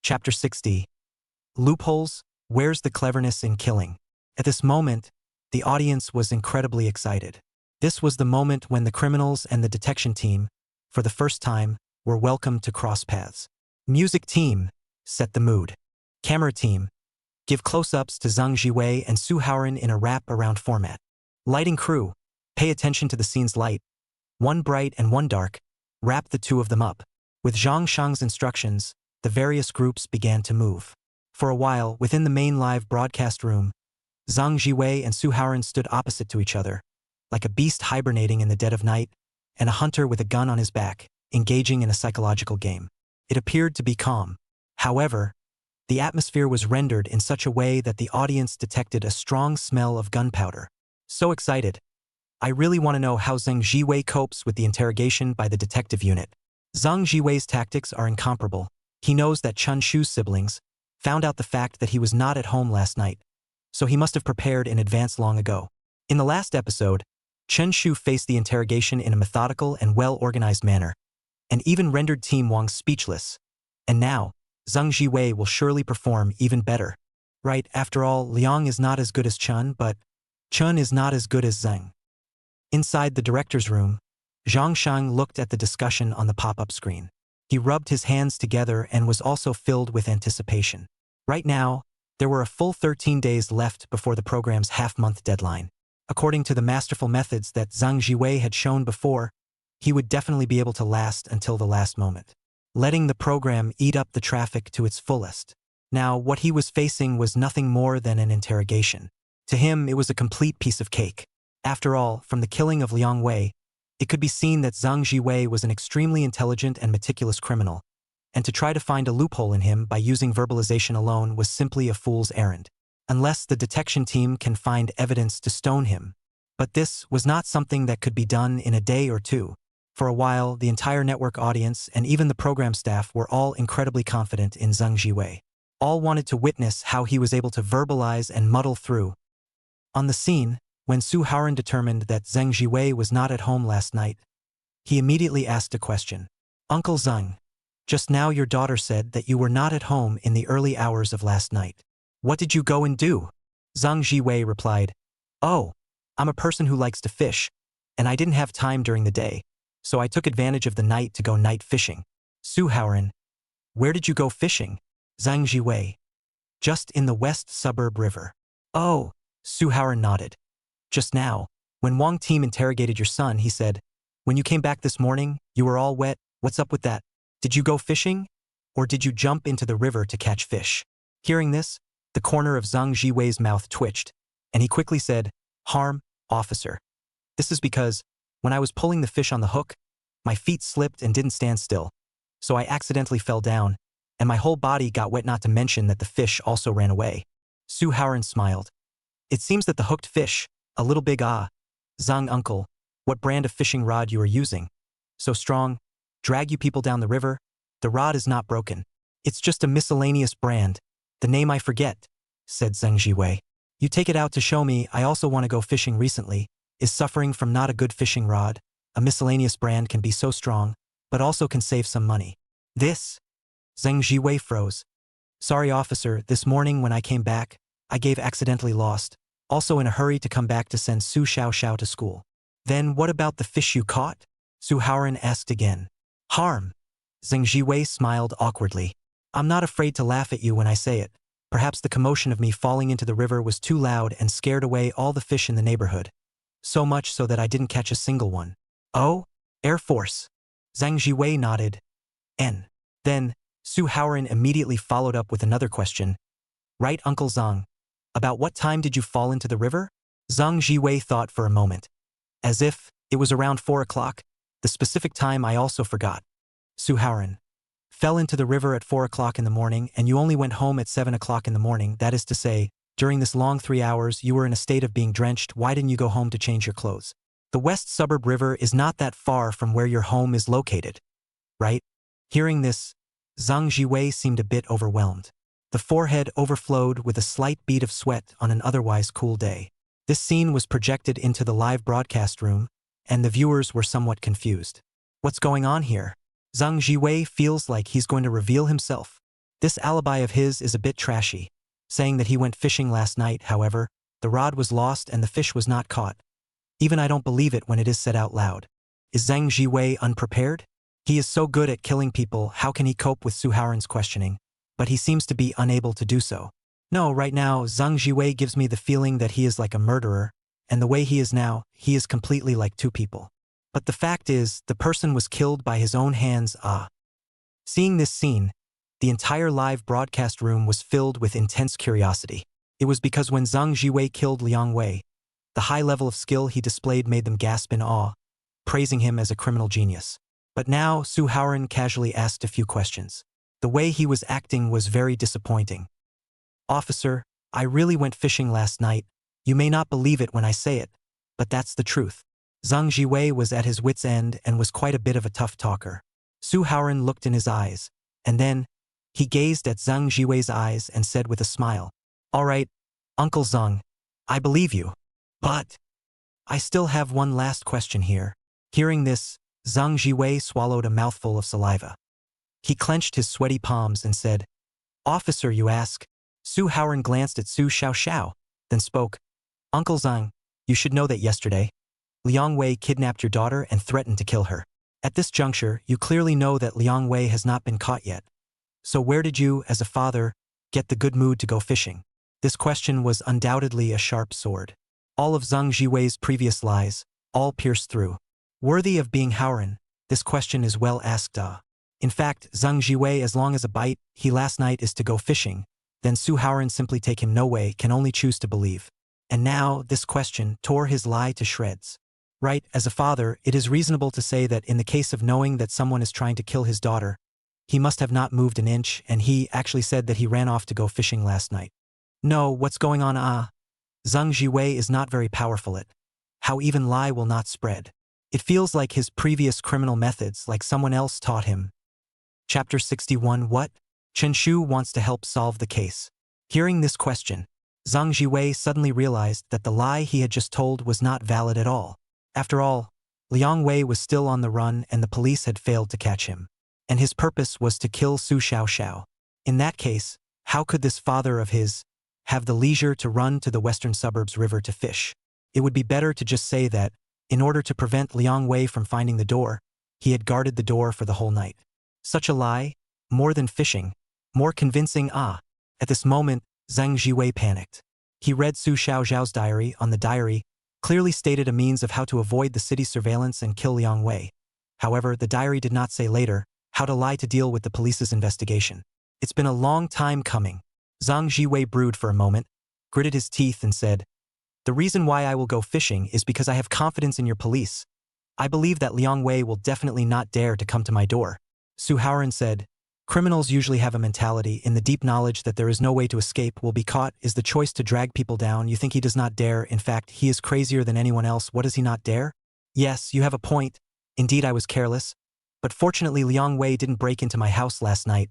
Chapter 60. Loopholes, where's the cleverness in killing? At this moment, the audience was incredibly excited. This was the moment when the criminals and the detection team, for the first time, were welcomed to cross paths. Music team, set the mood. Camera team, give close-ups to Zheng Jiwei and Suharan in a wrap-around format. Lighting crew, pay attention to the scene's light. One bright and one dark, wrap the two of them up. With Zhang Shang's instructions, the various groups began to move. For a while, within the main live broadcast room, Zheng Jiwei and Suharan stood opposite to each other, like a beast hibernating in the dead of night, and a hunter with a gun on his back, engaging in a psychological game. It appeared to be calm. However, the atmosphere was rendered in such a way that the audience detected a strong smell of gunpowder. So excited. I really want to know how Zheng Jiwei copes with the interrogation by the detective unit. Zheng Jiwei's tactics are incomparable. He knows that Chun Shu's siblings found out the fact that he was not at home last night, so he must have prepared in advance long ago. In the last episode, Chen Shu faced the interrogation in a methodical and well-organized manner, and even rendered Team Wang speechless. And now, Zhang Jiwei will surely perform even better. Right, after all, Liang is not as good as Chun, but Chun is not as good as Zhang. Inside the director's room, Zhang Shang looked at the discussion on the pop-up screen. He rubbed his hands together and was also filled with anticipation. Right now, there were a full 13 days left before the program's half-month deadline. According to the masterful methods that Zhang Jiwei had shown before, he would definitely be able to last until the last moment, letting the program eat up the traffic to its fullest. Now, what he was facing was nothing more than an interrogation. To him, it was a complete piece of cake. After all, from the killing of Liang Wei, it could be seen that Zhang Jiwei was an extremely intelligent and meticulous criminal, and to try to find a loophole in him by using verbalization alone was simply a fool's errand, unless the detection team can find evidence to stone him. But this was not something that could be done in a day or two. For a while, the entire network audience and even the program staff were all incredibly confident in Zhang Jiwei. All wanted to witness how he was able to verbalize and muddle through. On the scene, when Suharan determined that Zhang Jiwei was not at home last night, he immediately asked a question. "Uncle Zhang, just now your daughter said that you were not at home in the early hours of last night. What did you go and do?" Zhang Jiwei replied, "Oh, I'm a person who likes to fish, and I didn't have time during the day, so I took advantage of the night to go night fishing." Suharan, "Where did you go fishing?" Zhang Jiwei, "Just in the west suburb river." "Oh," Suharan nodded. "Just now, when Wang Team interrogated your son, he said, 'When you came back this morning, you were all wet. What's up with that? Did you go fishing? Or did you jump into the river to catch fish?'" Hearing this, the corner of Zhang Jiwei's mouth twitched, and he quickly said, "Harm, officer. This is because, when I was pulling the fish on the hook, my feet slipped and didn't stand still, so I accidentally fell down, and my whole body got wet, not to mention that the fish also ran away." Suharan smiled. "It seems that the hooked fish, a little big Zhang uncle, what brand of fishing rod you are using? So strong, drag you people down the river? The rod is not broken. It's just a miscellaneous brand. The name I forget," said Zhang Jiwei. "You take it out to show me I also want to go fishing recently. Is suffering from not a good fishing rod. A miscellaneous brand can be so strong, but also can save some money." "This?" Zhang Jiwei froze. "Sorry, officer, this morning when I came back, I gave accidentally lost, also in a hurry to come back to send Su Xiaoxiao to school." "Then what about the fish you caught?" Suharan asked again. "Harm." Zhang Jiwei smiled awkwardly. "I'm not afraid to laugh at you when I say it. Perhaps the commotion of me falling into the river was too loud and scared away all the fish in the neighborhood. So much so that I didn't catch a single one." "Oh, Air Force." Zhang Jiwei nodded. "N." Then, Suharan immediately followed up with another question. "Right, Uncle Zhang. About what time did you fall into the river?" Zhang Jiwei thought for a moment. "As if it was around 4 o'clock. The specific time I also forgot." Suharan, "Fell into the river at 4 o'clock in the morning, and you only went home at 7 o'clock in the morning. That is to say, during this long 3 hours you were in a state of being drenched. Why didn't you go home to change your clothes? The West Suburb River is not that far from where your home is located, right?" Hearing this, Zhang Jiwei seemed a bit overwhelmed. The forehead overflowed with a slight bead of sweat on an otherwise cool day. This scene was projected into the live broadcast room, and the viewers were somewhat confused. What's going on here? Zhang Jiwei feels like he's going to reveal himself. This alibi of his is a bit trashy, saying that he went fishing last night. However, the rod was lost and the fish was not caught. Even I don't believe it when it is said out loud. Is Zhang Jiwei unprepared? He is so good at killing people, how can he cope with Suharan's questioning? But he seems to be unable to do so. No, right now, Zhang Jiwei gives me the feeling that he is like a murderer, and the way he is now, he is completely like two people. But the fact is, the person was killed by his own hands. Seeing this scene, the entire live broadcast room was filled with intense curiosity. It was because when Zhang Jiwei killed Liang Wei, the high level of skill he displayed made them gasp in awe, praising him as a criminal genius. But now, Suharan casually asked a few questions. The way he was acting was very disappointing. "Officer, I really went fishing last night. You may not believe it when I say it, but that's the truth." Zhang Jiwei was at his wit's end and was quite a bit of a tough talker. Suharan looked in his eyes, and then, he gazed at Zhang Jiwei's eyes and said with a smile, "All right, Uncle Zhang, I believe you. But I still have one last question here." Hearing this, Zhang Jiwei swallowed a mouthful of saliva. He clenched his sweaty palms and said, "Officer, you ask?" Suharan glanced at Su Xiaoxiao, then spoke. "Uncle Zhang, you should know that yesterday, Liang Wei kidnapped your daughter and threatened to kill her. At this juncture, you clearly know that Liang Wei has not been caught yet. So where did you, as a father, get the good mood to go fishing?" This question was undoubtedly a sharp sword. All of Zhang Jiwei's previous lies, all pierced through. Worthy of being Haoran, this question is well asked. In fact, Zhang Jiwei, as long as a bite he last night is to go fishing, then Suharan simply take him no way, can only choose to believe. And now this question tore his lie to shreds. Right, as a father, it is reasonable to say that in the case of knowing that someone is trying to kill his daughter, he must have not moved an inch, and he actually said that he ran off to go fishing last night. No, what's going on? Zhang Jiwei is not very powerful at how even lie will not spread. It feels like his previous criminal methods, like someone else taught him. Chapter 61. What? Chen Shu wants to help solve the case. Hearing this question, Zhang Jiwei suddenly realized that the lie he had just told was not valid at all. After all, Liang Wei was still on the run and the police had failed to catch him. And his purpose was to kill Su Xiaoxiao. In that case, how could this father of his have the leisure to run to the western suburbs river to fish? It would be better to just say that, in order to prevent Liang Wei from finding the door, he had guarded the door for the whole night. Such a lie, more than fishing, more convincing. At this moment, Zhang Jiwei panicked. He read Su Xiaoxiao's diary. On the diary, clearly stated a means of how to avoid the city's surveillance and kill Liang Wei. However, the diary did not say later how to lie to deal with the police's investigation. It's been a long time coming. Zhang Jiwei brewed for a moment, gritted his teeth and said, "The reason why I will go fishing is because I have confidence in your police. I believe that Liang Wei will definitely not dare to come to my door." Suharan said, "Criminals usually have a mentality in the deep knowledge that there is no way to escape, will be caught, is the choice to drag people down. You think he does not dare? In fact, he is crazier than anyone else. What does he not dare? Yes, you have a point. Indeed, I was careless. But fortunately Liang Wei didn't break into my house last night.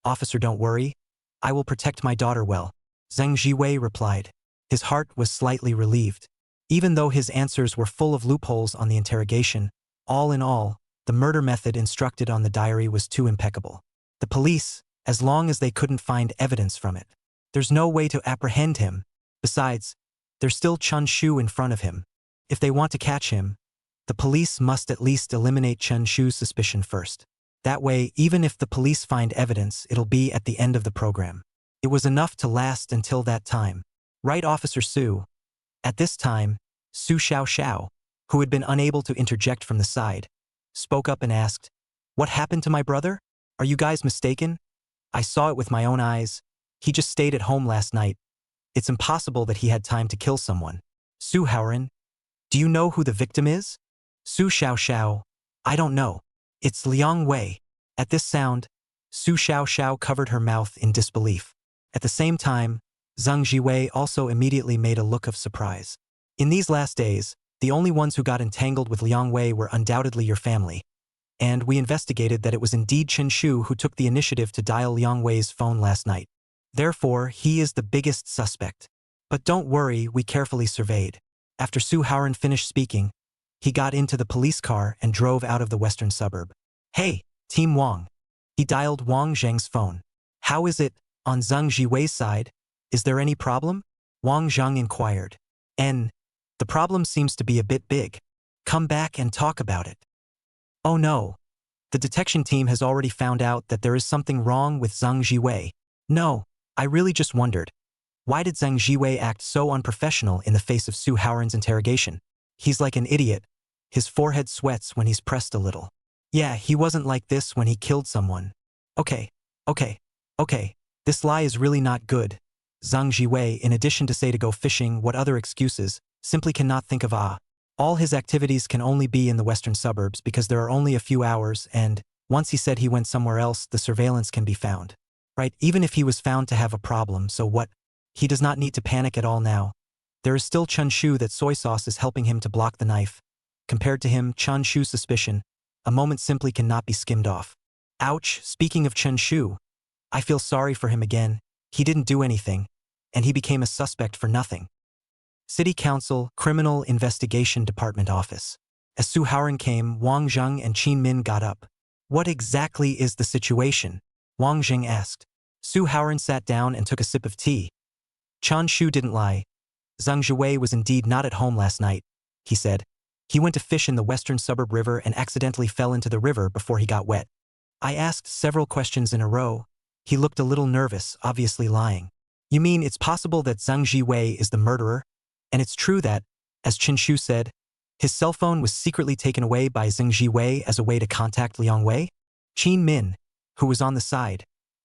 Officer, don't worry. I will protect my daughter well." Zhang Jiwei replied. His heart was slightly relieved. Even though his answers were full of loopholes on the interrogation, all in all, the murder method instructed on the diary was too impeccable. The police, as long as they couldn't find evidence from it, there's no way to apprehend him. Besides, there's still Chun Shu in front of him. If they want to catch him, the police must at least eliminate Chen Shu's suspicion first. That way, even if the police find evidence, it'll be at the end of the program. It was enough to last until that time. Right, Officer Su? At this time, Su Xiaoxiao, who had been unable to interject from the side, spoke up and asked, "What happened to my brother? Are you guys mistaken? I saw it with my own eyes. He just stayed at home last night. It's impossible that he had time to kill someone." Suharan, do you know who the victim is? Su Xiaoxiao, I don't know. It's Liang Wei. At this sound, Su Xiaoxiao covered her mouth in disbelief. At the same time, Zhang Jiwei also immediately made a look of surprise. In these last days, the only ones who got entangled with Liang Wei were undoubtedly your family. And we investigated that it was indeed Chen Shu who took the initiative to dial Liang Wei's phone last night. Therefore, he is the biggest suspect. But don't worry, we carefully surveyed. After Suharan finished speaking, he got into the police car and drove out of the western suburb. "Hey, Team Wang." He dialed Wang Zheng's phone. "How is it, on Zhang Jiwei's side? Is there any problem?" Wang Zheng inquired. The problem seems to be a bit big. Come back and talk about it." "Oh no. The detection team has already found out that there is something wrong with Zhang Jiwei." "No, I really just wondered. Why did Zhang Jiwei act so unprofessional in the face of Suharan's interrogation? He's like an idiot. His forehead sweats when he's pressed a little. Yeah, he wasn't like this when he killed someone." Okay. This lie is really not good." Zhang Jiwei, in addition to say to go fishing, what other excuses, simply cannot think of. All his activities can only be in the western suburbs because there are only a few hours, and once he said he went somewhere else, the surveillance can be found. Right, even if he was found to have a problem, so what? He does not need to panic at all now. There is still Chun Shu that soy sauce is helping him to block the knife. Compared to him, Chun Shu's suspicion, a moment simply cannot be skimmed off. Ouch, speaking of Chen Shu, I feel sorry for him again. He didn't do anything, and he became a suspect for nothing. City Council, Criminal Investigation Department Office. As Suharan came, Wang Zheng and Qin Min got up. What exactly is the situation? Wang Jing asked. Suharan sat down and took a sip of tea. Chun Shu didn't lie. Zhang Zhiwei was indeed not at home last night, he said. He went to fish in the western suburb river and accidentally fell into the river before he got wet. I asked several questions in a row. He looked a little nervous, obviously lying. You mean it's possible that Zhang Zhiwei is the murderer? And it's true that, as Chen Shu said, his cell phone was secretly taken away by Zhang Zhiwei as a way to contact Liang Wei? Qin Min, who was on the side,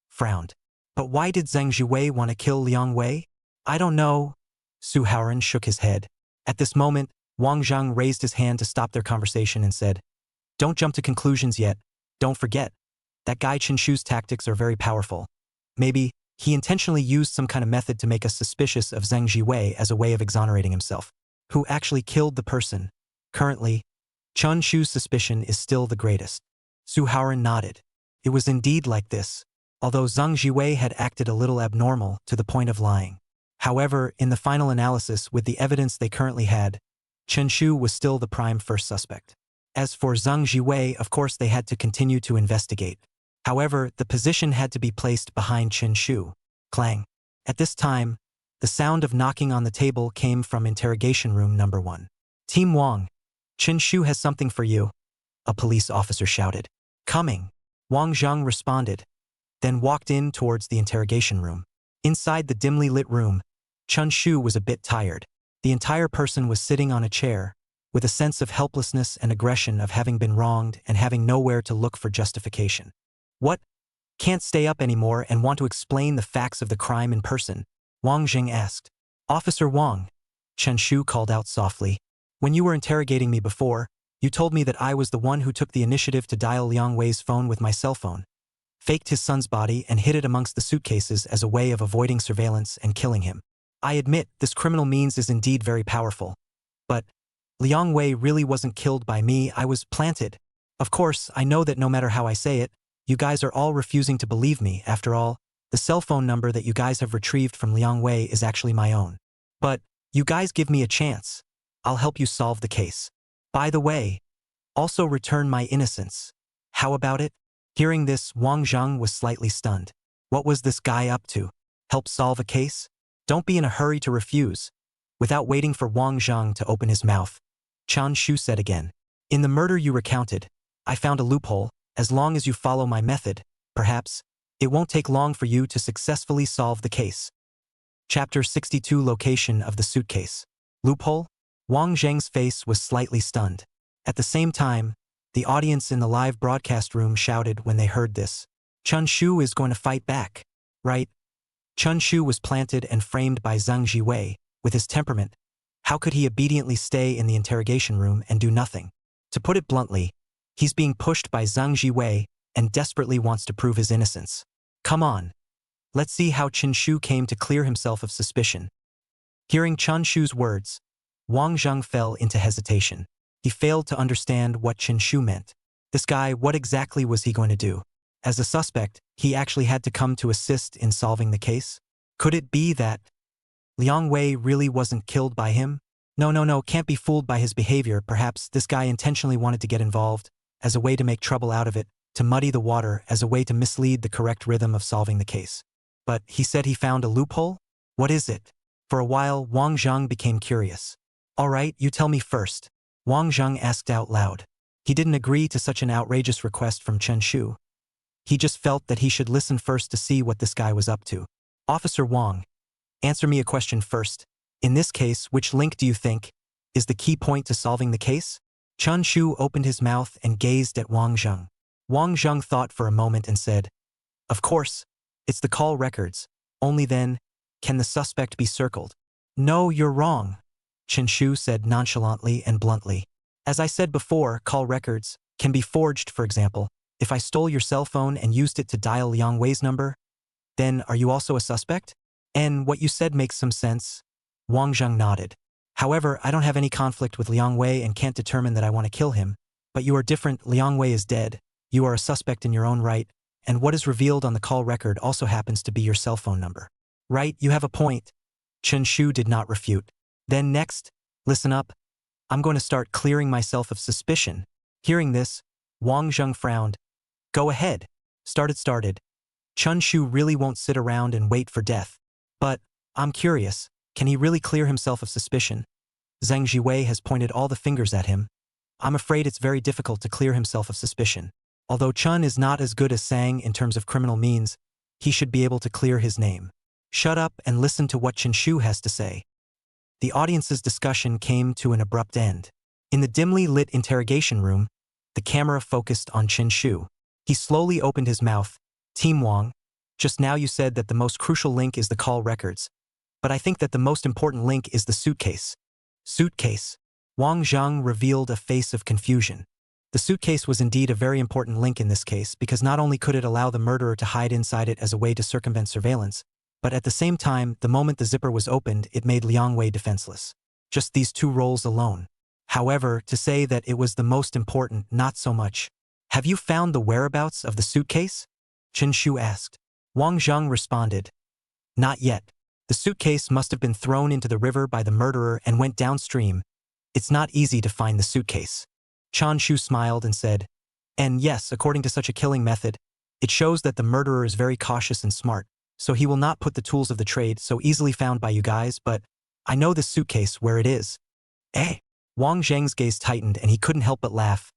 frowned. But why did Zhang Zhiwei want to kill Liang Wei? I don't know. Suharan shook his head. At this moment, Wang Zhang raised his hand to stop their conversation and said, "Don't jump to conclusions yet. Don't forget. That guy Chen Shu's tactics are very powerful. Maybe he intentionally used some kind of method to make us suspicious of Zhang Zhiwei as a way of exonerating himself. Who actually killed the person? Currently, Chun Shu's suspicion is still the greatest." Suharan nodded. It was indeed like this, although Zhang Zhiwei had acted a little abnormal to the point of lying. However, in the final analysis, with the evidence they currently had, Chen Shu was still the prime first suspect. As for Zhang Zhiwei, of course they had to continue to investigate. However, the position had to be placed behind Chen Shu. Clang. At this time, the sound of knocking on the table came from interrogation room number 1. "Team Wang, Chen Shu has something for you," a police officer shouted. "Coming," Wang Zhang responded, then walked in towards the interrogation room. Inside the dimly lit room, Chun Shu was a bit tired. The entire person was sitting on a chair, with a sense of helplessness and aggression of having been wronged and having nowhere to look for justification. "What? Can't stay up anymore and want to explain the facts of the crime in person?" Wang Jing asked. "Officer Wang," Chen Shu called out softly. "When you were interrogating me before, you told me that I was the one who took the initiative to dial Liang Wei's phone with my cell phone, faked his son's body and hid it amongst the suitcases as a way of avoiding surveillance and killing him. I admit this criminal means is indeed very powerful. But Liang Wei really wasn't killed by me, I was planted. Of course, I know that no matter how I say it, you guys are all refusing to believe me. After all, the cell phone number that you guys have retrieved from Liang Wei is actually my own. But you guys give me a chance. I'll help you solve the case. By the way, also return my innocence. How about it?" Hearing this, Wang Zhang was slightly stunned. What was this guy up to? Help solve a case? Don't be in a hurry to refuse. Without waiting for Wang Zhang to open his mouth, Chun Shu said again, "In the murder you recounted, I found a loophole. As long as you follow my method, perhaps, it won't take long for you to successfully solve the case." Chapter 62 Location of the Suitcase. Loophole? Wang Zhang's face was slightly stunned. At the same time, the audience in the live broadcast room shouted when they heard this. Chun Shu is going to fight back, right? Chun Shu was planted and framed by Zhang Zhiwei. With his temperament, how could he obediently stay in the interrogation room and do nothing? To put it bluntly, he's being pushed by Zhang Zhiwei and desperately wants to prove his innocence. Come on. Let's see how Chen Shu came to clear himself of suspicion. Hearing Chun Shu's words, Wang Zhang fell into hesitation. He failed to understand what Chen Shu meant. This guy, what exactly was he going to do? As a suspect, he actually had to come to assist in solving the case? Could it be that Liang Wei really wasn't killed by him? No, can't be fooled by his behavior. Perhaps this guy intentionally wanted to get involved, as a way to make trouble out of it, to muddy the water, as a way to mislead the correct rhythm of solving the case. But he said he found a loophole? What is it? For a while, Wang Zhang became curious. All right, you tell me first. Wang Zhang asked out loud. He didn't agree to such an outrageous request from Chen Shu. He just felt that he should listen first to see what this guy was up to. Officer Wang, answer me a question first. In this case, which link do you think is the key point to solving the case? Chun Shu opened his mouth and gazed at Wang Zhang. Wang Zhang thought for a moment and said, "Of course, it's the call records. Only then can the suspect be circled." "No, you're wrong," Chen Shu said nonchalantly and bluntly. "As I said before, call records can be forged. For example, if I stole your cell phone and used it to dial Liang Wei's number, then are you also a suspect?" "And what you said makes some sense." Wang Zhang nodded. "However, I don't have any conflict with Liang Wei and can't determine that I want to kill him. But you are different. Liang Wei is dead. You are a suspect in your own right, and what is revealed on the call record also happens to be your cell phone number. Right, you have a point." Chen Shu did not refute. "Then next, listen up. I'm going to start clearing myself of suspicion." Hearing this, Wang Zhang frowned. Go ahead. Started. Chun Shu really won't sit around and wait for death. But, I'm curious, can he really clear himself of suspicion? Zhang Jiwei has pointed all the fingers at him. I'm afraid it's very difficult to clear himself of suspicion. Although Chun is not as good as Sang in terms of criminal means, he should be able to clear his name. Shut up and listen to what Chen Shu has to say. The audience's discussion came to an abrupt end. In the dimly lit interrogation room, the camera focused on Chen Shu. He slowly opened his mouth. Team Wang, just now you said that the most crucial link is the call records. But I think that the most important link is the suitcase. Suitcase. Wang Zhang revealed a face of confusion. The suitcase was indeed a very important link in this case because not only could it allow the murderer to hide inside it as a way to circumvent surveillance, but at the same time, the moment the zipper was opened, it made Liang Wei defenseless. Just these two roles alone. However, to say that it was the most important, not so much. Have you found the whereabouts of the suitcase? Chen Shu asked. Wang Zhang responded. Not yet. The suitcase must have been thrown into the river by the murderer and went downstream. It's not easy to find the suitcase. Chun Shu smiled and said, and yes, according to such a killing method, it shows that the murderer is very cautious and smart, so he will not put the tools of the trade so easily found by you guys, but I know this suitcase where it is. Eh? Wang Zhang's gaze tightened and he couldn't help but laugh.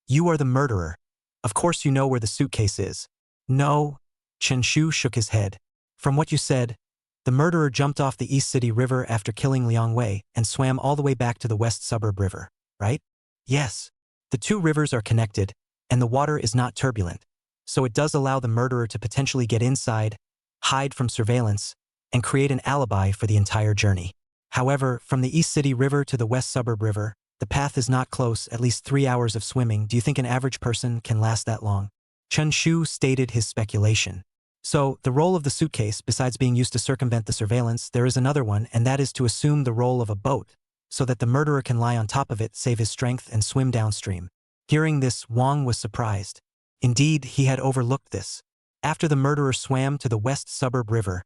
You are the murderer. Of course you know where the suitcase is. No. Chen Shu shook his head. From what you said, the murderer jumped off the East City River after killing Liang Wei and swam all the way back to the West Suburb River, right? Yes. The two rivers are connected, and the water is not turbulent, so it does allow the murderer to potentially get inside, hide from surveillance, and create an alibi for the entire journey. However, from the East City River to the West Suburb River, the path is not close, at least 3 hours of swimming. Do you think an average person can last that long? Chun Shu stated his speculation. So, the role of the suitcase, besides being used to circumvent the surveillance, there is another one, and that is to assume the role of a boat, so that the murderer can lie on top of it, save his strength, and swim downstream. Hearing this, Wang was surprised. Indeed, he had overlooked this. After the murderer swam to the West Suburb River,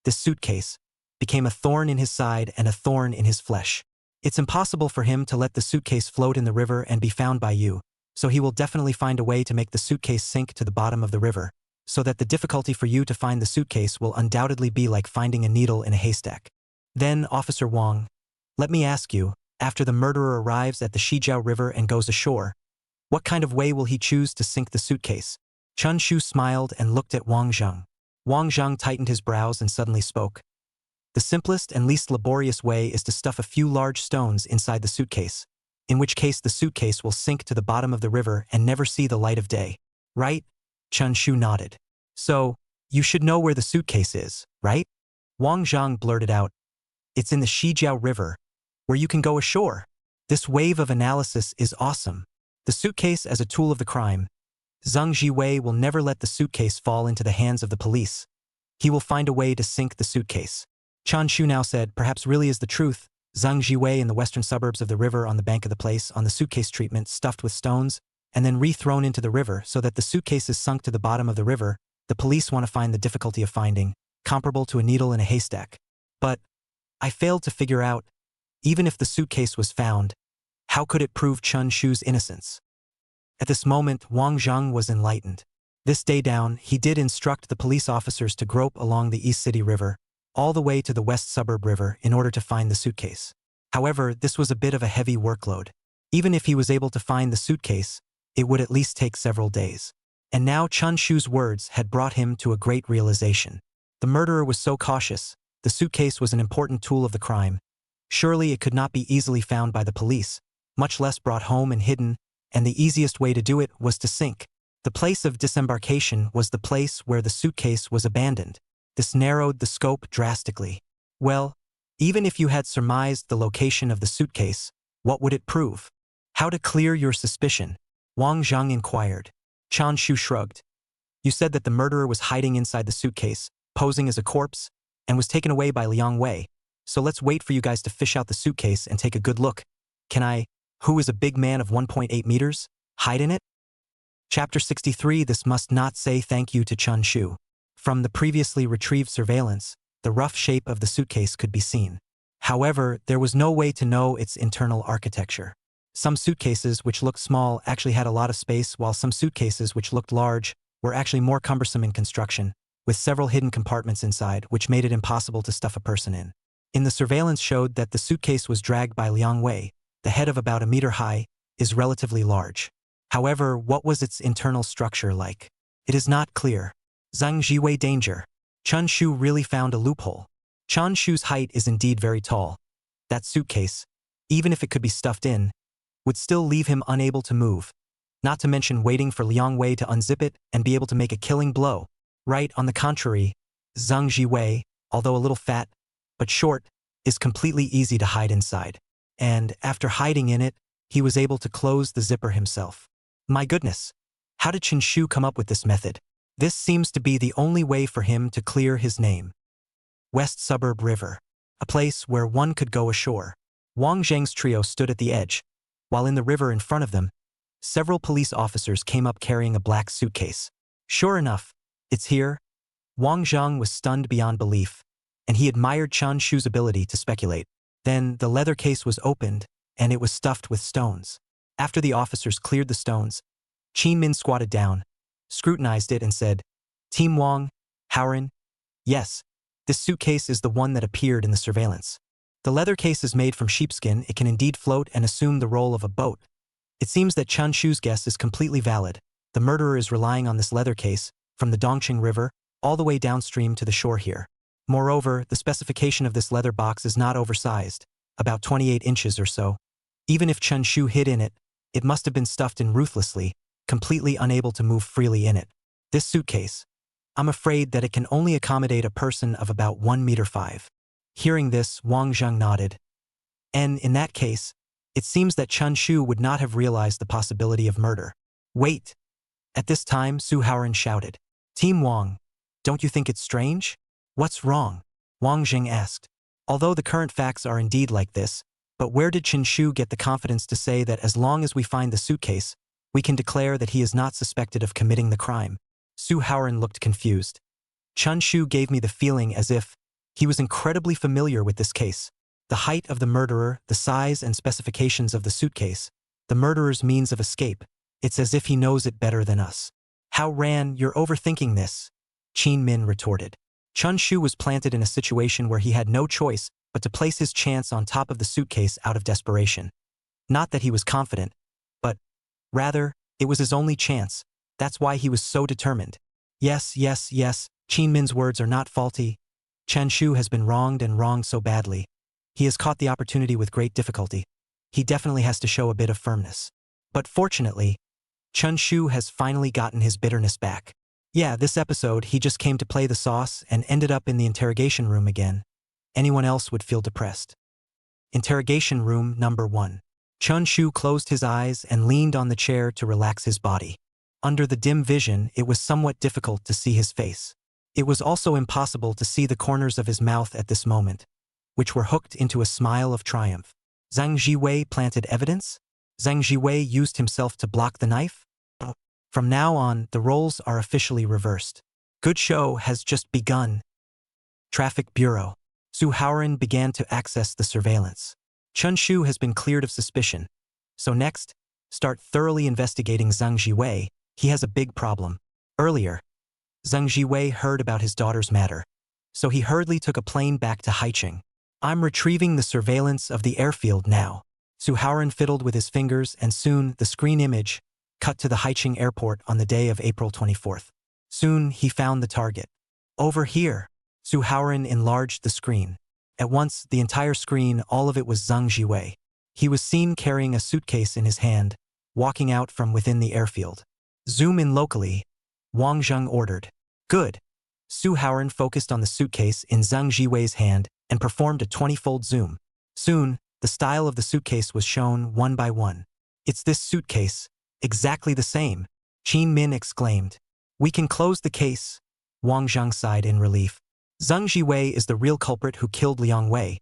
this suitcase became a thorn in his side and a thorn in his flesh. It's impossible for him to let the suitcase float in the river and be found by you, so he will definitely find a way to make the suitcase sink to the bottom of the river, so that the difficulty for you to find the suitcase will undoubtedly be like finding a needle in a haystack. Then, Officer Wang, let me ask you, after the murderer arrives at the Shijiao River and goes ashore, what kind of way will he choose to sink the suitcase? Chun Shu smiled and looked at Wang Zhang. Wang Zhang tightened his brows and suddenly spoke. The simplest and least laborious way is to stuff a few large stones inside the suitcase, in which case the suitcase will sink to the bottom of the river and never see the light of day. Right? Chun Shu nodded. So, you should know where the suitcase is, right? Wang Zhang blurted out. It's in the Shijiao River, where you can go ashore. This wave of analysis is awesome. The suitcase as a tool of the crime. Zhang Jiwei will never let the suitcase fall into the hands of the police. He will find a way to sink the suitcase. Chun Shu now said, perhaps really is the truth. Zhang Jiwei in the western suburbs of the river on the bank of the place on the suitcase treatment stuffed with stones and then re-thrown into the river so that the suitcase is sunk to the bottom of the river. The police want to find the difficulty of finding, comparable to a needle in a haystack. But I failed to figure out, even if the suitcase was found, how could it prove Chun Shu's innocence? At this moment, Wang Zhang was enlightened. This day down, he did instruct the police officers to grope along the East City River, all the way to the West Suburb River in order to find the suitcase. However, this was a bit of a heavy workload. Even if he was able to find the suitcase, it would at least take several days. And now Chun Shu's words had brought him to a great realization. The murderer was so cautious. The suitcase was an important tool of the crime. Surely it could not be easily found by the police, much less brought home and hidden, and the easiest way to do it was to sink. The place of disembarkation was the place where the suitcase was abandoned. This narrowed the scope drastically. Well, even if you had surmised the location of the suitcase, what would it prove? How to clear your suspicion? Wang Zhang inquired. Chun Shu shrugged. You said that the murderer was hiding inside the suitcase, posing as a corpse, and was taken away by Liang Wei. So let's wait for you guys to fish out the suitcase and take a good look. Can I, who is a big man of 1.8 meters, hide in it? Chapter 63. This must not say thank you to Chun Shu. From the previously retrieved surveillance, the rough shape of the suitcase could be seen. However, there was no way to know its internal architecture. Some suitcases which looked small actually had a lot of space, while some suitcases which looked large were actually more cumbersome in construction, with several hidden compartments inside, which made it impossible to stuff a person in. The surveillance showed that the suitcase was dragged by Liang Wei. The head of about a meter high is relatively large. However, what was its internal structure like? It is not clear. Zhang Jiwei danger. Chun Shu really found a loophole. Chun Shu's height is indeed very tall. That suitcase, even if it could be stuffed in, would still leave him unable to move, not to mention waiting for Liang Wei to unzip it and be able to make a killing blow. Right, on the contrary, Zhang Jiwei, although a little fat, but short, is completely easy to hide inside. And after hiding in it, he was able to close the zipper himself. My goodness, how did Chen Shu come up with this method? This seems to be the only way for him to clear his name. West Suburb River, a place where one could go ashore. Wang Zheng's trio stood at the edge, while in the river in front of them, several police officers came up carrying a black suitcase. Sure enough, it's here. Wang Zheng was stunned beyond belief, and he admired Chun Shu's ability to speculate. Then the leather case was opened, and it was stuffed with stones. After the officers cleared the stones, Qin Min squatted down, scrutinized it and said, "Team Wang, Suharan, yes, this suitcase is the one that appeared in the surveillance. The leather case is made from sheepskin. It can indeed float and assume the role of a boat. It seems that Chun Shu's guess is completely valid. The murderer is relying on this leather case, from the Dongqing River, all the way downstream to the shore here. Moreover, the specification of this leather box is not oversized, about 28 inches or so. Even if Chun Shu hid in it, it must have been stuffed in ruthlessly, completely unable to move freely in it. This suitcase, I'm afraid that it can only accommodate a person of about 1 meter 5. Hearing this, Wang Zheng nodded. And in that case, it seems that Chun Shu would not have realized the possibility of murder. Wait! At this time, Suharan shouted. Team Wang, don't you think it's strange? What's wrong? Wang Zheng asked. Although the current facts are indeed like this, but where did Chen Shu get the confidence to say that as long as we find the suitcase, we can declare that he is not suspected of committing the crime? Suharan looked confused. Chun Shu gave me the feeling as if he was incredibly familiar with this case. The height of the murderer, the size and specifications of the suitcase, the murderer's means of escape. It's as if he knows it better than us. How Ran, you're overthinking this, Qin Min retorted. Chun Shu was planted in a situation where he had no choice but to place his chance on top of the suitcase out of desperation. Not that he was confident, but, rather, it was his only chance. That's why he was so determined. Yes, yes, yes, Qin Min's words are not faulty. Chen Shu has been wronged and wronged so badly. He has caught the opportunity with great difficulty. He definitely has to show a bit of firmness. But fortunately, Chun Shu has finally gotten his bitterness back. Yeah, this episode, he just came to play the sauce and ended up in the interrogation room again. Anyone else would feel depressed. Interrogation room number 1. Chun Shu closed his eyes and leaned on the chair to relax his body. Under the dim vision, it was somewhat difficult to see his face. It was also impossible to see the corners of his mouth at this moment, which were hooked into a smile of triumph. Zhang Jiwei planted evidence? Zhang Jiwei used himself to block the knife? From now on, the roles are officially reversed. Good show has just begun. Traffic Bureau. Suharan began to access the surveillance. Chun Shu has been cleared of suspicion. So next, start thoroughly investigating Zhang Jiwei. He has a big problem. Earlier, Zhang Jiwei heard about his daughter's matter, so he hurriedly took a plane back to Haicheng. I'm retrieving the surveillance of the airfield now. Suharan fiddled with his fingers and soon the screen image cut to the Haicheng airport on the day of April 24th. Soon he found the target. Over here. Suharan enlarged the screen. At once, the entire screen, all of it was Zhang Jiwei. He was seen carrying a suitcase in his hand, walking out from within the airfield. Zoom in locally, Wang Zheng ordered. Good. Suharan focused on the suitcase in Zhang Jiwei's hand and performed a 20-fold zoom. Soon, the style of the suitcase was shown one by one. It's this suitcase, exactly the same, Qin Min exclaimed. We can close the case, Wang Zheng sighed in relief. Zhang Jiwei is the real culprit who killed Liang Wei.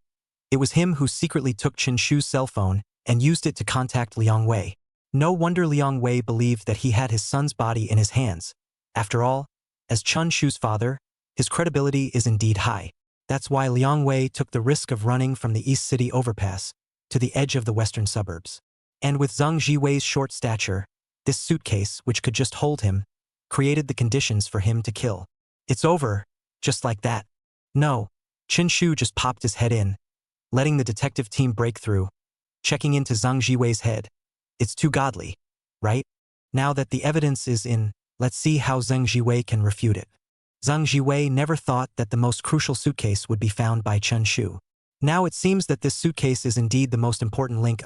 It was him who secretly took Chen Shu's cell phone and used it to contact Liang Wei. No wonder Liang Wei believed that he had his son's body in his hands. After all, as Chun Shu's father, his credibility is indeed high. That's why Liang Wei took the risk of running from the East City overpass to the edge of the western suburbs. And with Zhang Jiwei's short stature, this suitcase, which could just hold him, created the conditions for him to kill. It's over, just like that. No, Chen Shu just popped his head in, letting the detective team break through, checking into Zhang Jiwei's head. It's too godly, right? Now that the evidence is in, let's see how Zhang Jiwei can refute it. Zhang Jiwei never thought that the most crucial suitcase would be found by Chen Shu. Now it seems that this suitcase is indeed the most important link.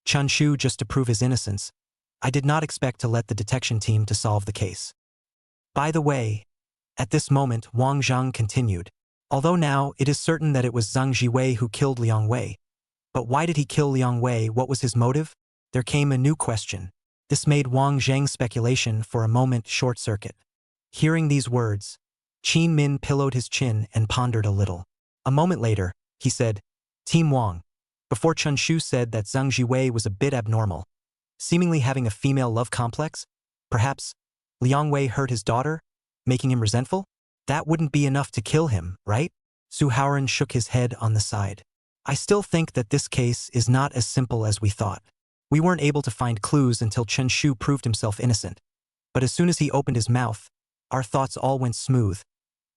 Chun Shu, just to prove his innocence, I did not expect to let the detection team to solve the case. By the way, at this moment Wang Zhang continued. Although now it is certain that it was Zhang Jiwei who killed Liang Wei. But why did he kill Liang Wei? What was his motive? There came a new question. This made Wang Zhang's speculation for a moment short-circuit. Hearing these words, Qin Min pillowed his chin and pondered a little. A moment later, he said, Team Wang. Before Chun Shu said that Zhang Jiwei was a bit abnormal, seemingly having a female love complex. Perhaps Liang Wei hurt his daughter, making him resentful? That wouldn't be enough to kill him, right? Suharan shook his head on the side. I still think that this case is not as simple as we thought. We weren't able to find clues until Chen Shu proved himself innocent. But as soon as he opened his mouth, our thoughts all went smooth.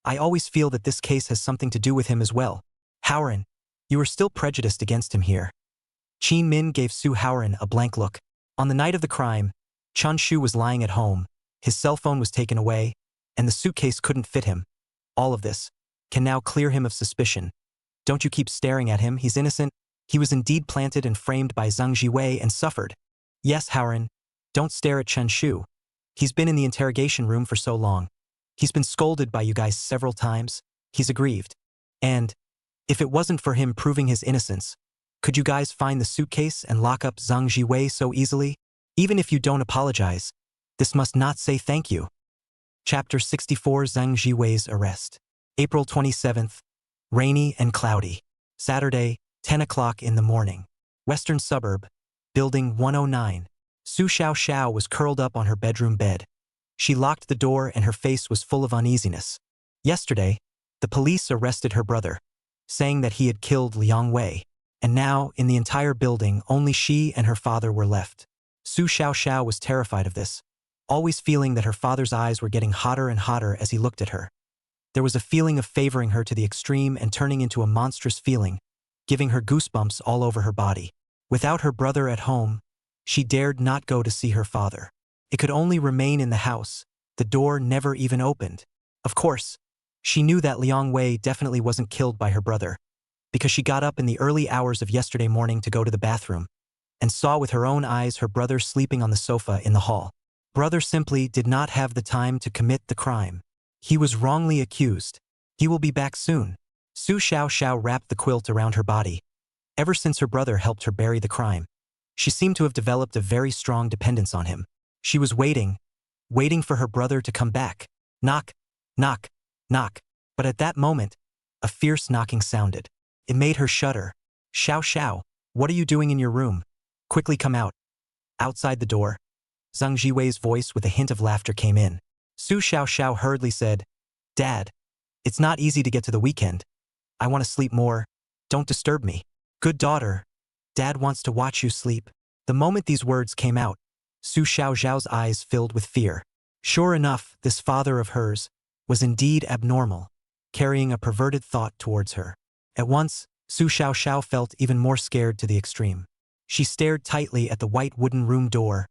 I always feel that this case has something to do with him as well. Suharan, you are still prejudiced against him here. Qin Min gave Suharan a blank look. On the night of the crime, Chun Shu was lying at home, his cell phone was taken away, and the suitcase couldn't fit him. All of this can now clear him of suspicion. Don't you keep staring at him, he's innocent. He was indeed planted and framed by Zhang Jiwei and suffered. Yes, Suharan, don't stare at Chen Shu. He's been in the interrogation room for so long. He's been scolded by you guys several times. He's aggrieved. And if it wasn't for him proving his innocence, could you guys find the suitcase and lock up Zhang Jiwei so easily? Even if you don't apologize, this must not say thank you. Chapter 64, Zhang Jiwei's Arrest. April 27th. Rainy and cloudy. Saturday, 10 o'clock in the morning. Western suburb, Building 109. Su Xiaoxiao was curled up on her bedroom bed. She locked the door and her face was full of uneasiness. Yesterday, the police arrested her brother, saying that he had killed Liang Wei. And now, in the entire building, only she and her father were left. Su Xiaoxiao was terrified of this, always feeling that her father's eyes were getting hotter and hotter as he looked at her. There was a feeling of favoring her to the extreme and turning into a monstrous feeling, giving her goosebumps all over her body. Without her brother at home, she dared not go to see her father. It could only remain in the house. The door never even opened. Of course, she knew that Liang Wei definitely wasn't killed by her brother, because she got up in the early hours of yesterday morning to go to the bathroom, and saw with her own eyes her brother sleeping on the sofa in the hall. Brother simply did not have the time to commit the crime. He was wrongly accused. He will be back soon. Su Xiaoxiao wrapped the quilt around her body. Ever since her brother helped her bury the crime, she seemed to have developed a very strong dependence on him. She was waiting for her brother to come back. Knock, knock, knock. But at that moment, a fierce knocking sounded. It made her shudder. Xiao, what are you doing in your room? Quickly come out. Outside the door, Zhang Jiwei's voice with a hint of laughter came in. Su Xiaoxiao hurriedly said, Dad, it's not easy to get to the weekend. I want to sleep more. Don't disturb me. Good daughter. Dad wants to watch you sleep. The moment these words came out, Su Xiaoxiao's eyes filled with fear. Sure enough, this father of hers was indeed abnormal, carrying a perverted thought towards her. At once, Su Xiaoxiao felt even more scared to the extreme. She stared tightly at the white wooden room door,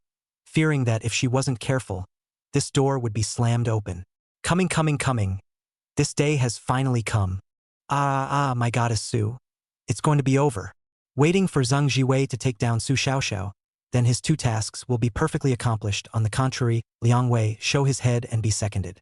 fearing that if she wasn't careful, this door would be slammed open. Coming. This day has finally come. My goddess Su. It's going to be over. Waiting for Zhang Jiwei to take down Su Xiaoxiao, then his two tasks will be perfectly accomplished. On the contrary, Liang Wei show his head and be seconded.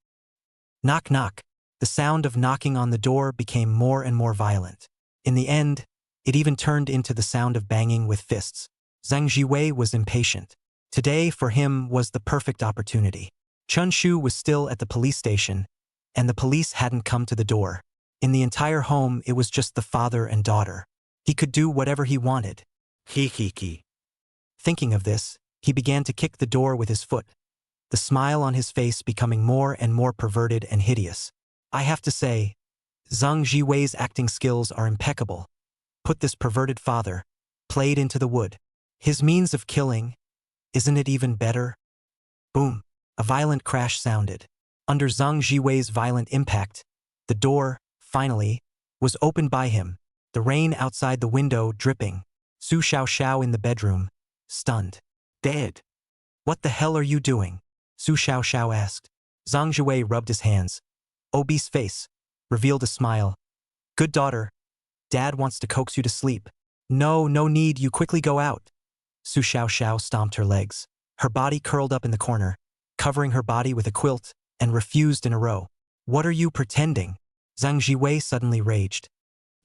Knock, knock. The sound of knocking on the door became more and more violent. In the end, it even turned into the sound of banging with fists. Zhang Jiwei was impatient. Today, for him, was the perfect opportunity. Chun Shu was still at the police station, and the police hadn't come to the door. In the entire home, it was just the father and daughter. He could do whatever he wanted. Thinking of this, he began to kick the door with his foot, the smile on his face becoming more and more perverted and hideous. I have to say, Zhang Jiwei's acting skills are impeccable. Put this perverted father, played into the wood. His means of killing, isn't it even better? Boom. A violent crash sounded. Under Zhang Jiwei's violent impact, the door, finally, was opened by him, the rain outside the window dripping. Su Xiaoxiao in the bedroom, stunned. Dead. What the hell are you doing? Su Xiaoxiao asked. Zhang Jiwei rubbed his hands. Obese face, revealed a smile. Good daughter. Dad wants to coax you to sleep. No need, you quickly go out. Su Xiaoxiao stomped her legs. Her body curled up in the corner, covering her body with a quilt, and refused in a row. What are you pretending? Zhang Jiwei suddenly raged.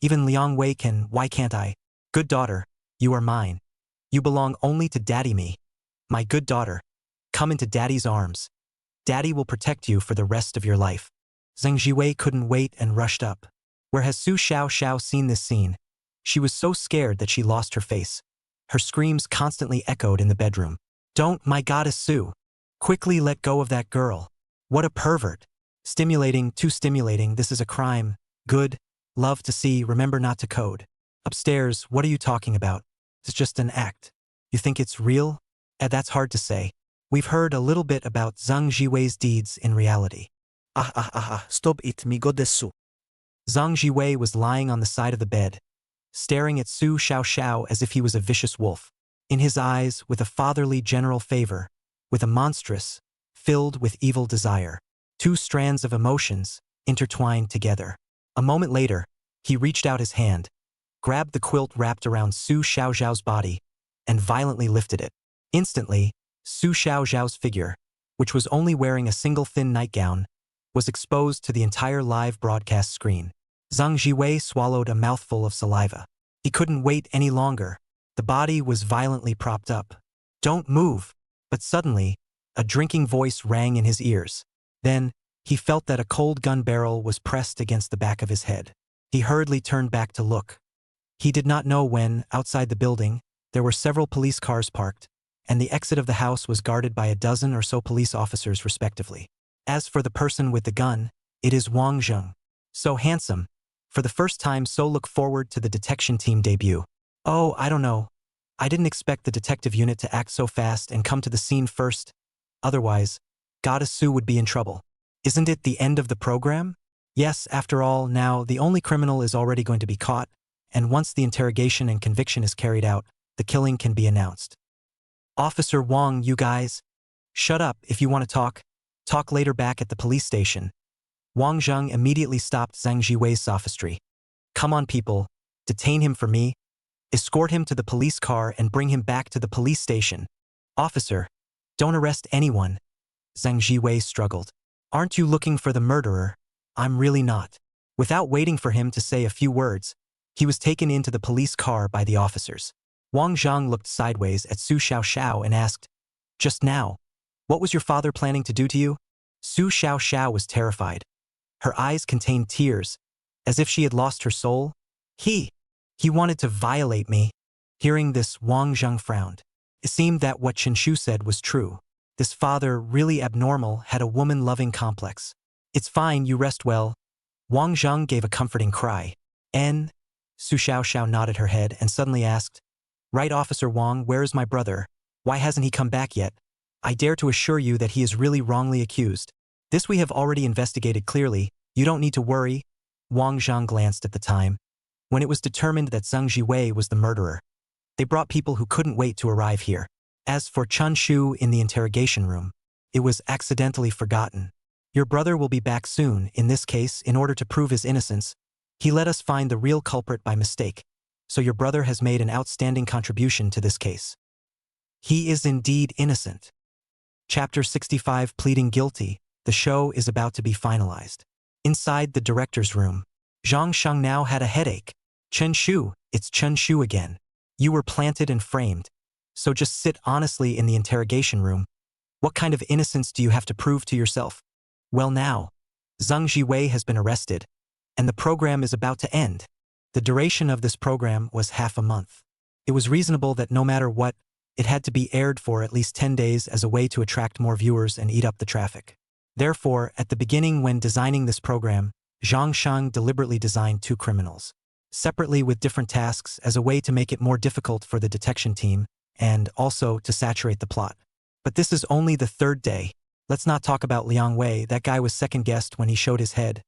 Even Liang Wei can, why can't I? Good daughter, you are mine. You belong only to daddy me. My good daughter, come into daddy's arms. Daddy will protect you for the rest of your life. Zhang Jiwei couldn't wait and rushed up. Where has Su Xiaoxiao seen this scene? She was so scared that she lost her face. Her screams constantly echoed in the bedroom. Don't, my goddess Su. Quickly let go of that girl. What a pervert. Stimulating, too stimulating, this is a crime. Good. Love to see, remember not to code. Upstairs, what are you talking about? It's just an act. You think it's real? That's hard to say. We've heard a little bit about Zhang Jiwei's deeds in reality. Stop it, mi goddess Su. Zhang Jiwei was lying on the side of the bed, staring at Su Xiaoxiao as if he was a vicious wolf. In his eyes, with a fatherly general favor, with a monstrous, filled with evil desire. Two strands of emotions, intertwined together. A moment later, he reached out his hand, grabbed the quilt wrapped around Su Xiaoxiao's body, and violently lifted it. Instantly, Su Xiaoxiao's figure, which was only wearing a single thin nightgown, was exposed to the entire live broadcast screen. Zhang Jiwei swallowed a mouthful of saliva. He couldn't wait any longer. The body was violently propped up. Don't move. But suddenly, a drinking voice rang in his ears. Then, he felt that a cold gun barrel was pressed against the back of his head. He hurriedly turned back to look. He did not know when, outside the building, there were several police cars parked, and the exit of the house was guarded by a dozen or so police officers respectively. As for the person with the gun, it is Wang Zheng. So handsome. For the first time, so look forward to the detection team debut. Oh, I don't know. I didn't expect the detective unit to act so fast and come to the scene first. Otherwise, Goddess Su would be in trouble. Isn't it the end of the program? Yes, after all, now the only criminal is already going to be caught, and once the interrogation and conviction is carried out, the killing can be announced. Officer Wang, you guys. Shut up if you want to talk. Talk later back at the police station. Wang Zheng immediately stopped Zhang Jiwei's sophistry. Come on people, detain him for me. Escort him to the police car and bring him back to the police station. Officer, don't arrest anyone. Zhang Jiwei struggled. Aren't you looking for the murderer? I'm really not. Without waiting for him to say a few words, he was taken into the police car by the officers. Wang Zheng looked sideways at Su Xiaoxiao and asked, Just now, what was your father planning to do to you? Su Xiaoxiao was terrified. Her eyes contained tears, as if she had lost her soul. He wanted to violate me. Hearing this, Wang Zheng frowned. It seemed that what Chen Shu said was true. This father, really abnormal, had a woman-loving complex. It's fine, you rest well. Wang Zheng gave a comforting cry. Su Xiaoxiao nodded her head and suddenly asked, Right, Officer Wang, where is my brother? Why hasn't he come back yet? I dare to assure you that he is really wrongly accused. This we have already investigated clearly. You don't need to worry. Wang Zheng glanced at the time. When it was determined that Zhang Jiwei was the murderer, they brought people who couldn't wait to arrive here. As for Chun Shu in the interrogation room, it was accidentally forgotten. Your brother will be back soon. In this case, in order to prove his innocence, he let us find the real culprit by mistake. So your brother has made an outstanding contribution to this case. He is indeed innocent. Chapter 65, Pleading Guilty. The show is about to be finalized. Inside the director's room, Zhang Sheng now had a headache. Chen Shu, it's Chen Shu again. You were planted and framed. So just sit honestly in the interrogation room. What kind of innocence do you have to prove to yourself? Well now, Zhang Jiwei has been arrested, and the program is about to end. The duration of this program was half a month. It was reasonable that no matter what, it had to be aired for at least 10 days as a way to attract more viewers and eat up the traffic. Therefore, at the beginning when designing this program, Zhang Sheng deliberately designed two criminals. Separately with different tasks as a way to make it more difficult for the detection team, and also to saturate the plot. But this is only the third day. Let's not talk about Liang Wei. That guy was second-guessed when he showed his head.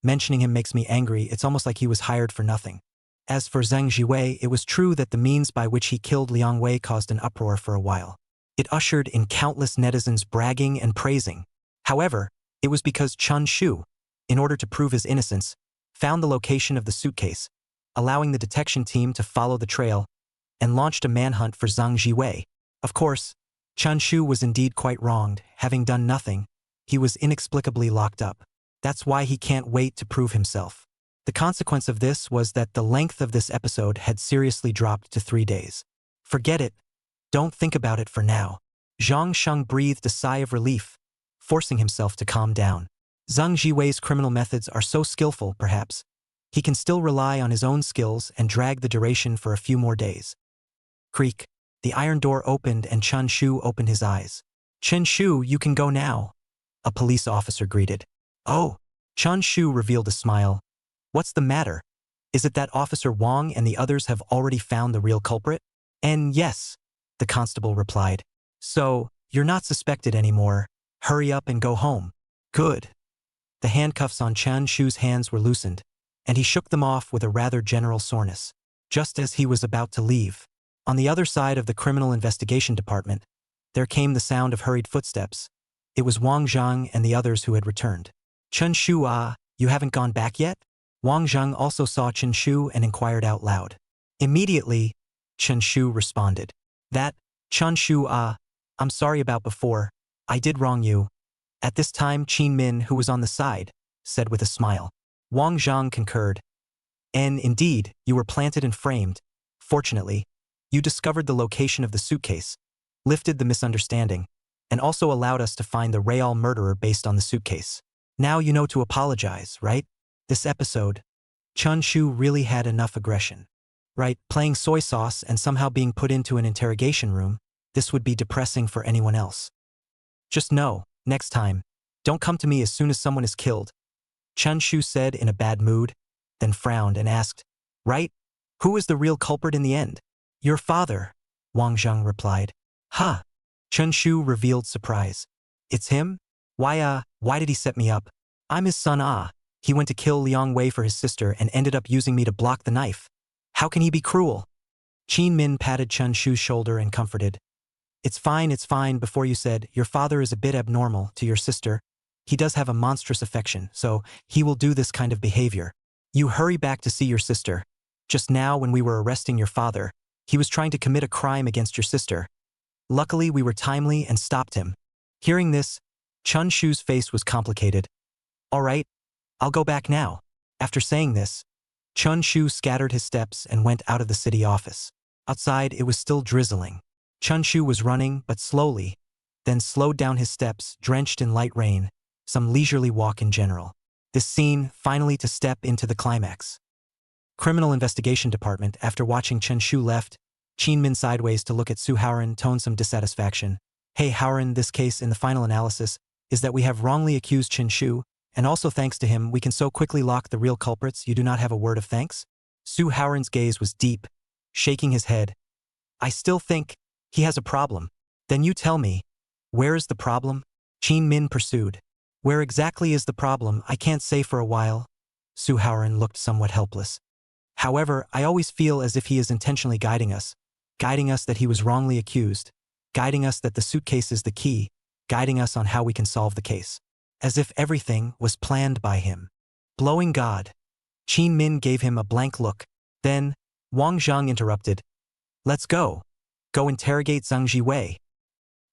Mentioning him makes me angry. It's almost like he was hired for nothing. As for Zhang Jiwei, it was true that the means by which he killed Liang Wei caused an uproar for a while. It ushered in countless netizens bragging and praising. However, it was because Chun Shu, in order to prove his innocence, found the location of the suitcase, allowing the detection team to follow the trail, and launched a manhunt for Zhang Jiwei. Of course, Chun Shu was indeed quite wronged. Having done nothing, he was inexplicably locked up. That's why he can't wait to prove himself. The consequence of this was that the length of this episode had seriously dropped to 3 days. Forget it. Don't think about it for now. Zhang Sheng breathed a sigh of relief, forcing himself to calm down. Zhang Jiwei's criminal methods are so skillful, perhaps. He can still rely on his own skills and drag the duration for a few more days. Creak. The iron door opened and Chun Shu opened his eyes. Chen Shu, you can go now, a police officer greeted. Oh, Chun Shu revealed a smile. What's the matter? Is it that Officer Wang and the others have already found the real culprit? And yes, the constable replied. So, you're not suspected anymore. Hurry up and go home. Good. The handcuffs on Chun Shu's hands were loosened, and he shook them off with a rather general soreness, just as he was about to leave. On the other side of the criminal investigation department, there came the sound of hurried footsteps. It was Wang Zhang and the others who had returned. Chun Shu, you haven't gone back yet? Wang Zhang also saw Chen Shu and inquired out loud. Immediately, Chen Shu responded. That, Chun Shu, I'm sorry about before. I did wrong you. At this time, Qin Min, who was on the side, said with a smile. Wang Zhang concurred. And indeed, you were planted and framed. Fortunately, you discovered the location of the suitcase, lifted the misunderstanding, and also allowed us to find the real murderer based on the suitcase. Now you know to apologize, right? This episode, Chun Shu really had enough aggression. Right, playing soy sauce and somehow being put into an interrogation room, this would be depressing for anyone else. Just know, next time, don't come to me as soon as someone is killed, Chun Shu said in a bad mood, then frowned and asked, right? Who is the real culprit in the end? Your father, Wang Zhang replied. Huh? Chun Shu revealed surprise. It's him? Why did he set me up? I'm his son, He went to kill Liang Wei for his sister and ended up using me to block the knife. How can he be cruel? Qin Min patted Chun Shu's shoulder and comforted. It's fine, before you said, your father is a bit abnormal to your sister. He does have a monstrous affection, so he will do this kind of behavior. You hurry back to see your sister. Just now when we were arresting your father, he was trying to commit a crime against your sister. Luckily, we were timely and stopped him. Hearing this, Chun Shu's face was complicated. All right, I'll go back now. After saying this, Chun Shu scattered his steps and went out of the city office. Outside, it was still drizzling. Chun Shu was running, but slowly, then slowed down his steps, drenched in light rain, some leisurely walk in general. This scene, finally to step into the climax. Criminal Investigation Department, after watching Chen Shu left, Qin Min sideways to look at Suharan, toned some dissatisfaction. Hey Haran, this case in the final analysis is that we have wrongly accused Chen Shu, and also thanks to him we can so quickly lock the real culprits. You do not have a word of thanks? Suharan's gaze was deep, shaking his head. I still think he has a problem. Then you tell me, where is the problem? Qin Min pursued. Where exactly is the problem, I can't say for a while. Suharan looked somewhat helpless. However, I always feel as if he is intentionally guiding us that he was wrongly accused, guiding us that the suitcase is the key, guiding us on how we can solve the case. As if everything was planned by him. Blowing God. Qin Min gave him a blank look. Then, Wang Zhang interrupted. Let's go. Go interrogate Zhang Jiwei.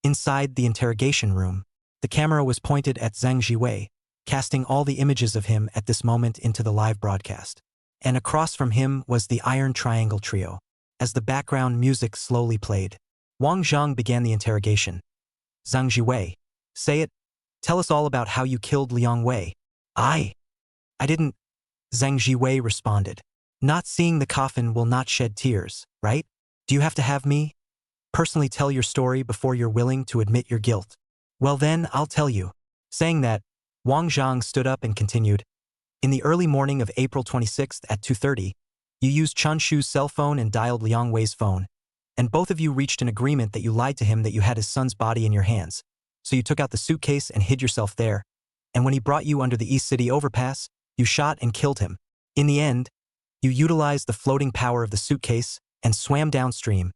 Inside the interrogation room, the camera was pointed at Zhang Jiwei, casting all the images of him at this moment into the live broadcast. And across from him was the Iron Triangle Trio. As the background music slowly played, Wang Zhang began the interrogation. Zhang Jiwei, say it. Tell us all about how you killed Liang Wei. I didn't, Zhang Jiwei responded. Not seeing the coffin will not shed tears, right? Do you have to have me personally tell your story before you're willing to admit your guilt? Well then, I'll tell you. Saying that, Wang Zhang stood up and continued. In the early morning of April 26th at 2:30, you used Chun Shu's cell phone and dialed Liang Wei's phone, and both of you reached an agreement that you lied to him that you had his son's body in your hands. So you took out the suitcase and hid yourself there, and when he brought you under the East City overpass, you shot and killed him. In the end, you utilized the floating power of the suitcase and swam downstream,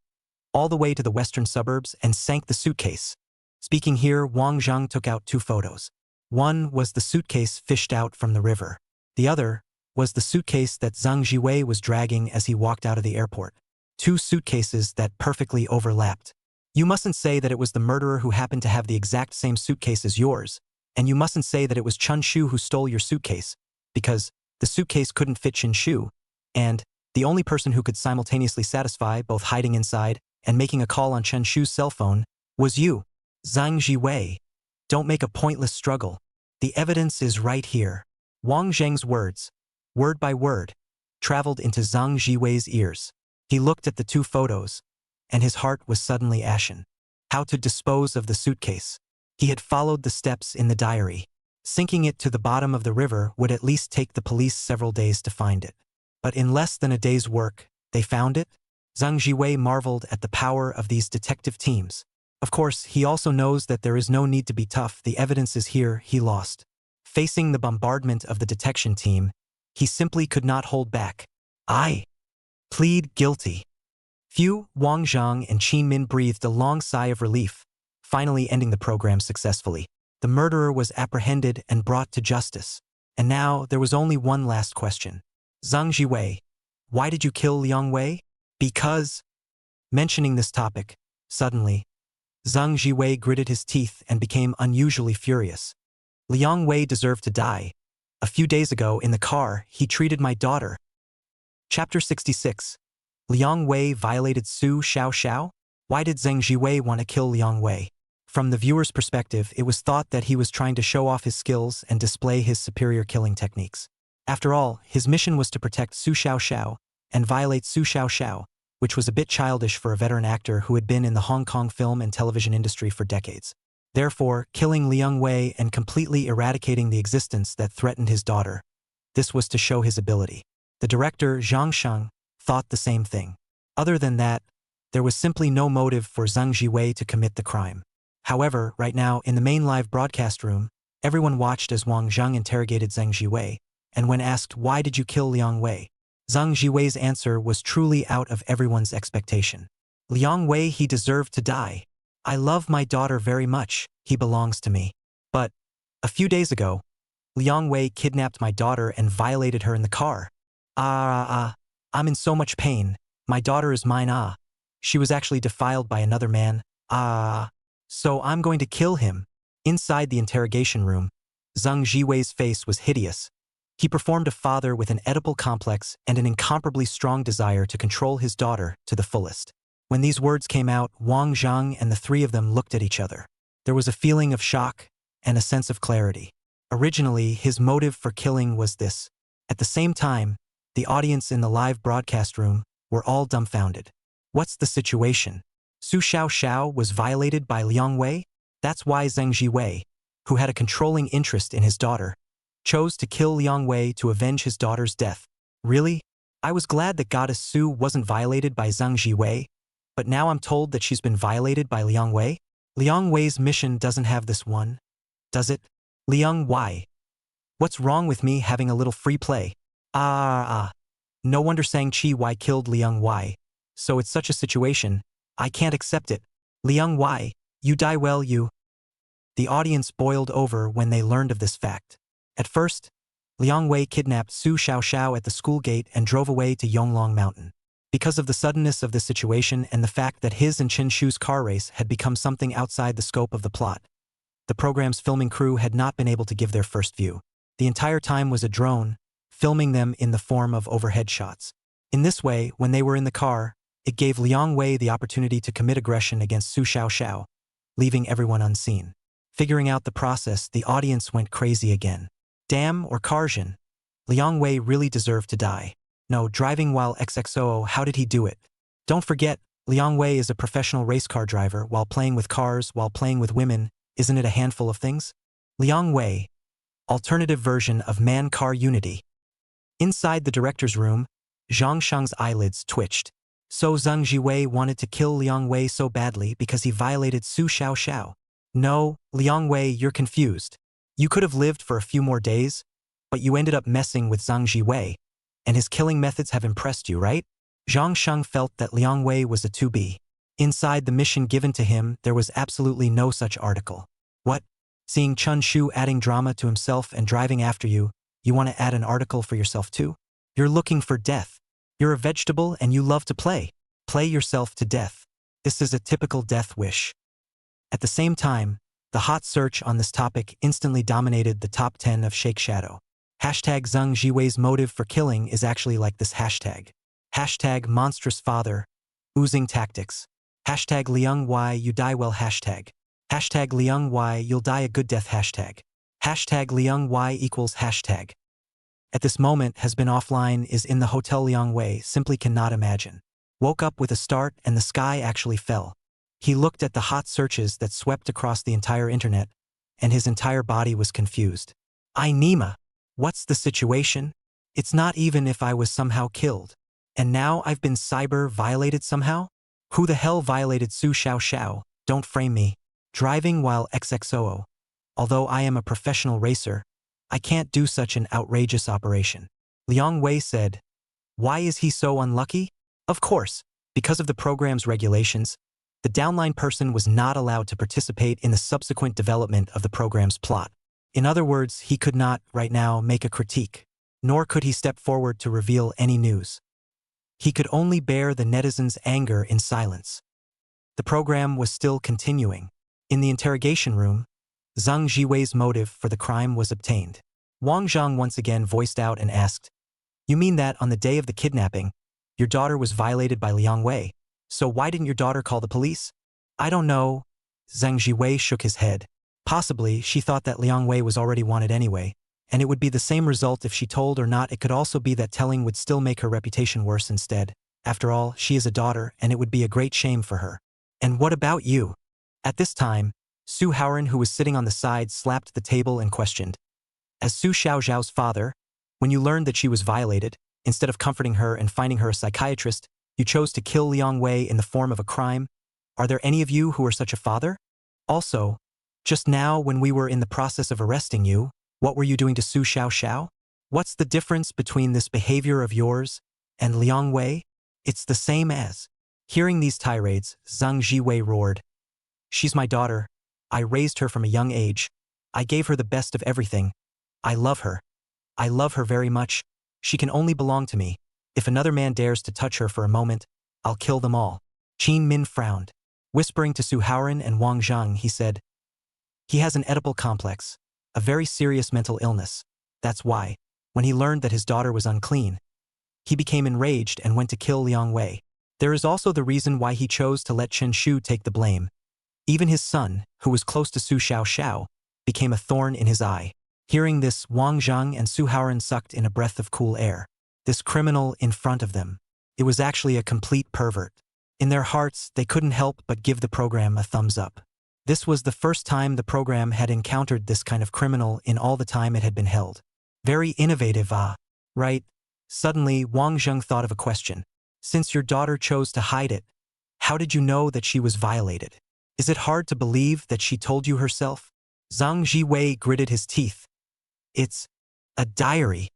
all the way to the western suburbs and sank the suitcase. Speaking here, Wang Zhang took out 2 photos. One was the suitcase fished out from the river. The other was the suitcase that Zhang Jiwei was dragging as he walked out of the airport. 2 suitcases that perfectly overlapped. You mustn't say that it was the murderer who happened to have the exact same suitcase as yours, and you mustn't say that it was Chun Shu who stole your suitcase, because the suitcase couldn't fit Chen Shu, and the only person who could simultaneously satisfy both hiding inside and making a call on Chen Shu's cell phone was you, Zhang Jiwei. Don't make a pointless struggle. The evidence is right here. Wang Zheng's words, word by word, traveled into Zhang Jiwei's ears. He looked at the 2 photos, and his heart was suddenly ashen. How to dispose of the suitcase. He had followed the steps in the diary. Sinking it to the bottom of the river would at least take the police several days to find it. But in less than a day's work, they found it? Zhang Jiwei marveled at the power of these detective teams. Of course, he also knows that there is no need to be tough. The evidence is here. He lost. Facing the bombardment of the detection team, he simply could not hold back. I plead guilty. Phew, Wang Zhang and Qin Min breathed a long sigh of relief, finally ending the program successfully. The murderer was apprehended and brought to justice. And now there was only one last question. Zhang Jiwei, why did you kill Liang Wei? Because... Mentioning this topic, suddenly, Zhang Jiwei gritted his teeth and became unusually furious. Liang Wei deserved to die. A few days ago, in the car, he treated my daughter. Chapter 66. Liang Wei violated Su Xiaoxiao? Why did Zhang Jiwei want to kill Liang Wei? From the viewer's perspective, it was thought that he was trying to show off his skills and display his superior killing techniques. After all, his mission was to protect Su Xiaoxiao and violate Su Xiaoxiao, which was a bit childish for a veteran actor who had been in the Hong Kong film and television industry for decades. Therefore, killing Liang Wei and completely eradicating the existence that threatened his daughter, this was to show his ability. The director, Zhang Sheng, thought the same thing. Other than that, there was simply no motive for Zhang Jiwei to commit the crime. However, right now, in the main live broadcast room, everyone watched as Wang Zhang interrogated Zhang Jiwei, and when asked, why did you kill Liang Wei? Zhang Jiwei's answer was truly out of everyone's expectation. Liang Wei, he deserved to die. I love my daughter very much, he belongs to me. But, a few days ago, Liang Wei kidnapped my daughter and violated her in the car. I'm in so much pain. My daughter is mine. She was actually defiled by another man. So I'm going to kill him. Inside the interrogation room, Zhang Jiwei's face was hideous. He performed a father with an Oedipal complex and an incomparably strong desire to control his daughter to the fullest. When these words came out, Wang Zhang and the 3 of them looked at each other. There was a feeling of shock and a sense of clarity. Originally, his motive for killing was this. At the same time, the audience in the live broadcast room were all dumbfounded. What's the situation? Su Xiaoxiao was violated by Liang Wei? That's why Zhang Jiwei, who had a controlling interest in his daughter, chose to kill Liang Wei to avenge his daughter's death. Really? I was glad that Goddess Su wasn't violated by Zhang Jiwei, but now I'm told that she's been violated by Liang Wei? Liang Wei's mission doesn't have this one, does it? Liang Wei. What's wrong with me having a little free play? No wonder Sang-Chi Wei killed Liang Wei. So it's such a situation, I can't accept it. Liang Wei, you die well, you. The audience boiled over when they learned of this fact. At first, Liang Wei kidnapped Su Xiaoxiao at the school gate and drove away to Yonglong Mountain. Because of the suddenness of the situation and the fact that his and Chen Shu's car race had become something outside the scope of the plot, the program's filming crew had not been able to give their first view. The entire time was a drone, filming them in the form of overhead shots. In this way, when they were in the car, it gave Liang Wei the opportunity to commit aggression against Su Xiaoxiao, leaving everyone unseen. Figuring out the process, the audience went crazy again. Damn or Karjan, Liang Wei really deserved to die. No, driving while XXOO, how did he do it? Don't forget, Liang Wei is a professional race car driver while playing with cars, while playing with women. Isn't it a handful of things? Liang Wei, alternative version of man-car unity. Inside the director's room, Zhang Sheng's eyelids twitched. So Zhang Jiwei wanted to kill Liang Wei so badly because he violated Su Xiaoxiao. No, Liang Wei, you're confused. You could have lived for a few more days, but you ended up messing with Zhang Jiwei, and his killing methods have impressed you, right? Zhang Sheng felt that Liang Wei was a 2B. Inside the mission given to him, there was absolutely no such article. What? Seeing Chun Shu adding drama to himself and driving after you, you want to add an article for yourself too? You're looking for death. You're a vegetable and you love to play. Play yourself to death. This is a typical death wish. At the same time, the hot search on this topic instantly dominated the top 10 of Shake Shadow. Hashtag Zhang Jiwei's motive for killing is actually like this hashtag. Hashtag monstrous father, oozing tactics. Hashtag Liang Wei you die well hashtag. Hashtag Liang Wei you'll die a good death hashtag. Hashtag Liang Wei equals hashtag. At this moment has been offline is in the hotel Liang Wei simply cannot imagine. Woke up with a start and the sky actually fell. He looked at the hot searches that swept across the entire internet, and his entire body was confused. Nima, what's the situation? It's not even if I was somehow killed. And now I've been cyber violated somehow? Who the hell violated Su Xiaoxiao? Don't frame me. Driving while XXOO. Although I am a professional racer, I can't do such an outrageous operation. Liang Wei said, why is he so unlucky? Of course, because of the program's regulations, the downline person was not allowed to participate in the subsequent development of the program's plot. In other words, he could not, right now, make a critique, nor could he step forward to reveal any news. He could only bear the netizens' anger in silence. The program was still continuing. In the interrogation room, Zhang Jiwei's motive for the crime was obtained. Wang Zhang once again voiced out and asked, you mean that on the day of the kidnapping, your daughter was violated by Liang Wei? So why didn't your daughter call the police? I don't know. Zhang Jiwei shook his head. Possibly, she thought that Liang Wei was already wanted anyway, and it would be the same result if she told or not. It could also be that telling would still make her reputation worse instead. After all, she is a daughter, and it would be a great shame for her. And what about you? At this time, Suharan, who was sitting on the side, slapped the table and questioned. As Su Xiaoxiao's father, when you learned that she was violated, instead of comforting her and finding her a psychiatrist, you chose to kill Liang Wei in the form of a crime. Are there any of you who are such a father? Also, just now when we were in the process of arresting you, what were you doing to Su Xiaoxiao? What's the difference between this behavior of yours and Liang Wei? It's the same as. Hearing these tirades, Zhang Jiwei roared. She's my daughter. I raised her from a young age. I gave her the best of everything. I love her. I love her very much. She can only belong to me. If another man dares to touch her for a moment, I'll kill them all. Qin Min frowned. Whispering to Suharan and Wang Zhang, he said, he has an Oedipal complex, a very serious mental illness. That's why, when he learned that his daughter was unclean, he became enraged and went to kill Liang Wei. There is also the reason why he chose to let Chen Shu take the blame. Even his son, who was close to Su Xiaoxiao, became a thorn in his eye. Hearing this, Wang Zhang and Suharan sucked in a breath of cool air. This criminal in front of them. It was actually a complete pervert. In their hearts, they couldn't help but give the program a thumbs up. This was the first time the program had encountered this kind of criminal in all the time it had been held. Very innovative, right? Suddenly, Wang Zhang thought of a question. Since your daughter chose to hide it, how did you know that she was violated? Is it hard to believe that she told you herself? Zhang Jiwei gritted his teeth. It's a diary.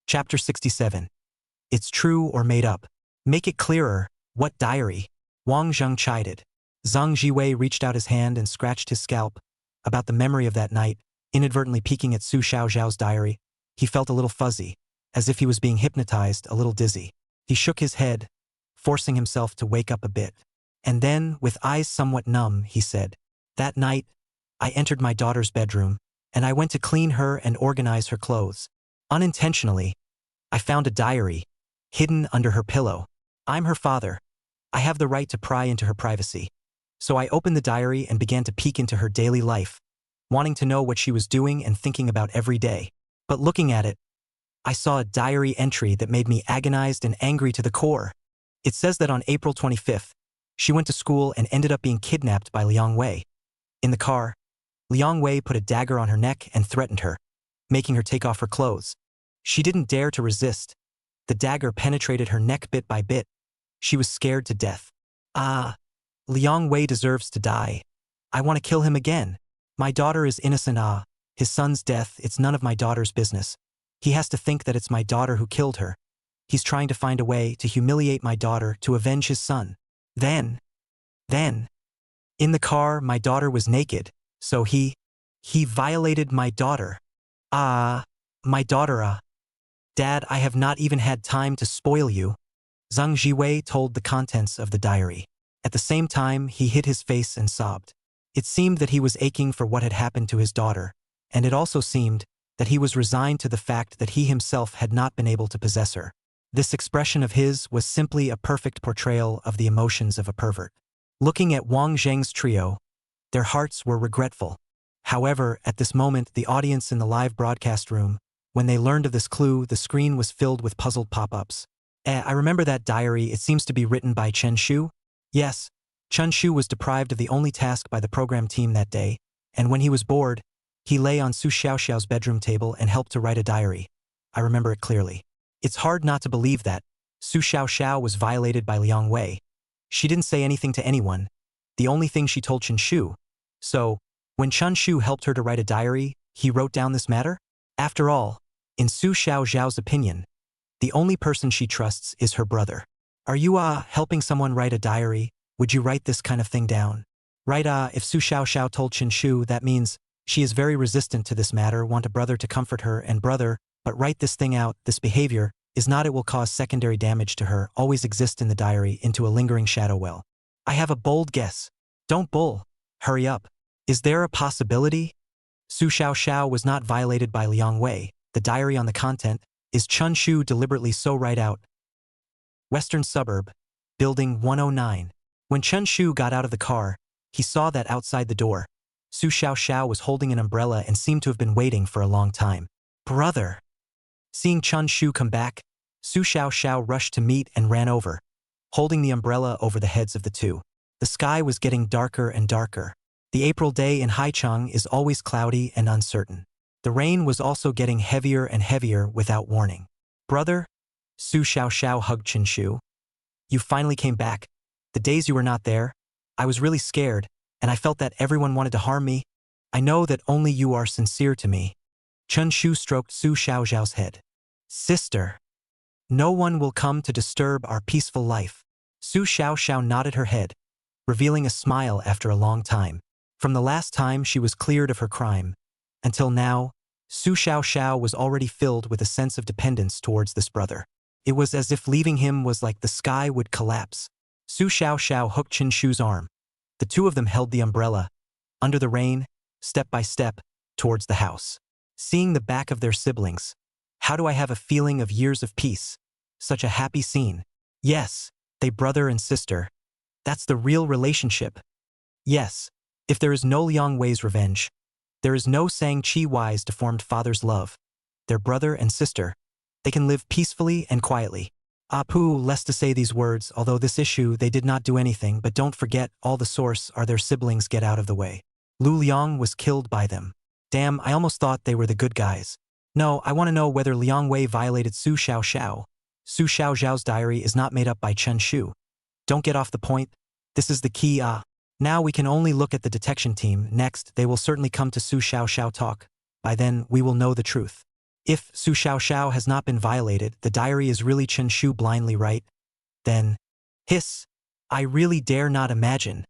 Chapter 67. It's true or made up. Make it clearer. What diary? Wang Zhang chided. Zhang Jiwei reached out his hand and scratched his scalp. About the memory of that night, inadvertently peeking at Su Xiaoxiao's diary, he felt a little fuzzy, as if he was being hypnotized, a little dizzy. He shook his head, forcing himself to wake up a bit. And then, with eyes somewhat numb, he said, that night, I entered my daughter's bedroom, and I went to clean her and organize her clothes. Unintentionally, I found a diary, hidden under her pillow. I'm her father. I have the right to pry into her privacy. So I opened the diary and began to peek into her daily life, wanting to know what she was doing and thinking about every day. But looking at it, I saw a diary entry that made me agonized and angry to the core. It says that on April 25th, she went to school and ended up being kidnapped by Liang Wei. In the car, Liang Wei put a dagger on her neck and threatened her, making her take off her clothes. She didn't dare to resist. The dagger penetrated her neck bit by bit, She was scared to death. Ah, Liang Wei deserves to die. I want to kill him again. My daughter is innocent. His son's death, it's none of my daughter's business. He has to think that it's my daughter who killed her. He's trying to find a way to humiliate my daughter to avenge his son. Then, in the car, my daughter was naked, so he violated my daughter. My daughter. Dad, I have not even had time to spoil you. Zhang Jiwei told the contents of the diary. At the same time, he hid his face and sobbed. It seemed that he was aching for what had happened to his daughter, and it also seemed that he was resigned to the fact that he himself had not been able to possess her. This expression of his was simply a perfect portrayal of the emotions of a pervert. Looking at Wang Zheng's trio, their hearts were regretful. However, at this moment, the audience in the live broadcast room, when they learned of this clue, the screen was filled with puzzled pop-ups. I remember that diary. It seems to be written by Chen Shu. Yes, Chun Shu was deprived of the only task by the program team that day, and when he was bored, he lay on Su Xiaoxiao's bedroom table and helped to write a diary. I remember it clearly. It's hard not to believe that Su Xiaoxiao was violated by Liang Wei. She didn't say anything to anyone. The only thing she told Chun Shu. So, when Chun Shu helped her to write a diary, he wrote down this matter? After all, in Su Xiaoxiao's opinion, the only person she trusts is her brother. Are you, helping someone write a diary? Would you write this kind of thing down? Right, if Su Xiaoxiao told Chun Shu, that means she is very resistant to this matter, want a brother to comfort her, and brother, but write this thing out, this behavior, is not it will cause secondary damage to her, always exist in the diary, into a lingering shadow well. I have a bold guess. Don't bull. Hurry up. Is there a possibility? Su Xiaoxiao was not violated by Liang Wei. The diary on the content, is Chun Shu deliberately so write out? Western Suburb, Building 109. When Chun Shu got out of the car, he saw that outside the door, Su Xiaoxiao was holding an umbrella and seemed to have been waiting for a long time. Brother! Seeing Chun Shu come back, Su Xiaoxiao rushed to meet and ran over, holding the umbrella over the heads of the two. The sky was getting darker and darker. The April day in Haicheng is always cloudy and uncertain. The rain was also getting heavier and heavier without warning. Brother? Su Xiaoxiao hugged Chun Shu. You finally came back. The days you were not there, I was really scared, and I felt that everyone wanted to harm me. I know that only you are sincere to me. Chun Shu stroked Su Xiaoxiao's head. Sister. No one will come to disturb our peaceful life. Su Xiaoxiao nodded her head, revealing a smile after a long time. From the last time she was cleared of her crime, until now, Su Xiaoxiao was already filled with a sense of dependence towards this brother. It was as if leaving him was like the sky would collapse. Su Xiaoxiao hooked Chun Shu's arm. The two of them held the umbrella, under the rain, step by step, towards the house. Seeing the back of their siblings, how do I have a feeling of years of peace? Such a happy scene. Yes, they brother and sister. That's the real relationship. Yes, if there is no Liang Wei's revenge, there is no Shang-Chi Wei's deformed father's love. Their brother and sister, they can live peacefully and quietly. Apu, less to say these words, although this issue they did not do anything, but don't forget all the source are their siblings get out of the way. Lu Liang was killed by them. Damn, I almost thought they were the good guys. No, I want to know whether Liang Wei violated Su Xiaoxiao. Su Xiaoxiao's diary is not made up by Chen Shu. Don't get off the point. This is the key. Now we can only look at the detection team. Next, they will certainly come to Su Xiaoxiao talk. By then, we will know the truth. If Su Xiaoxiao has not been violated, the diary is really Chen Shu blindly right? Then, hiss, I really dare not imagine.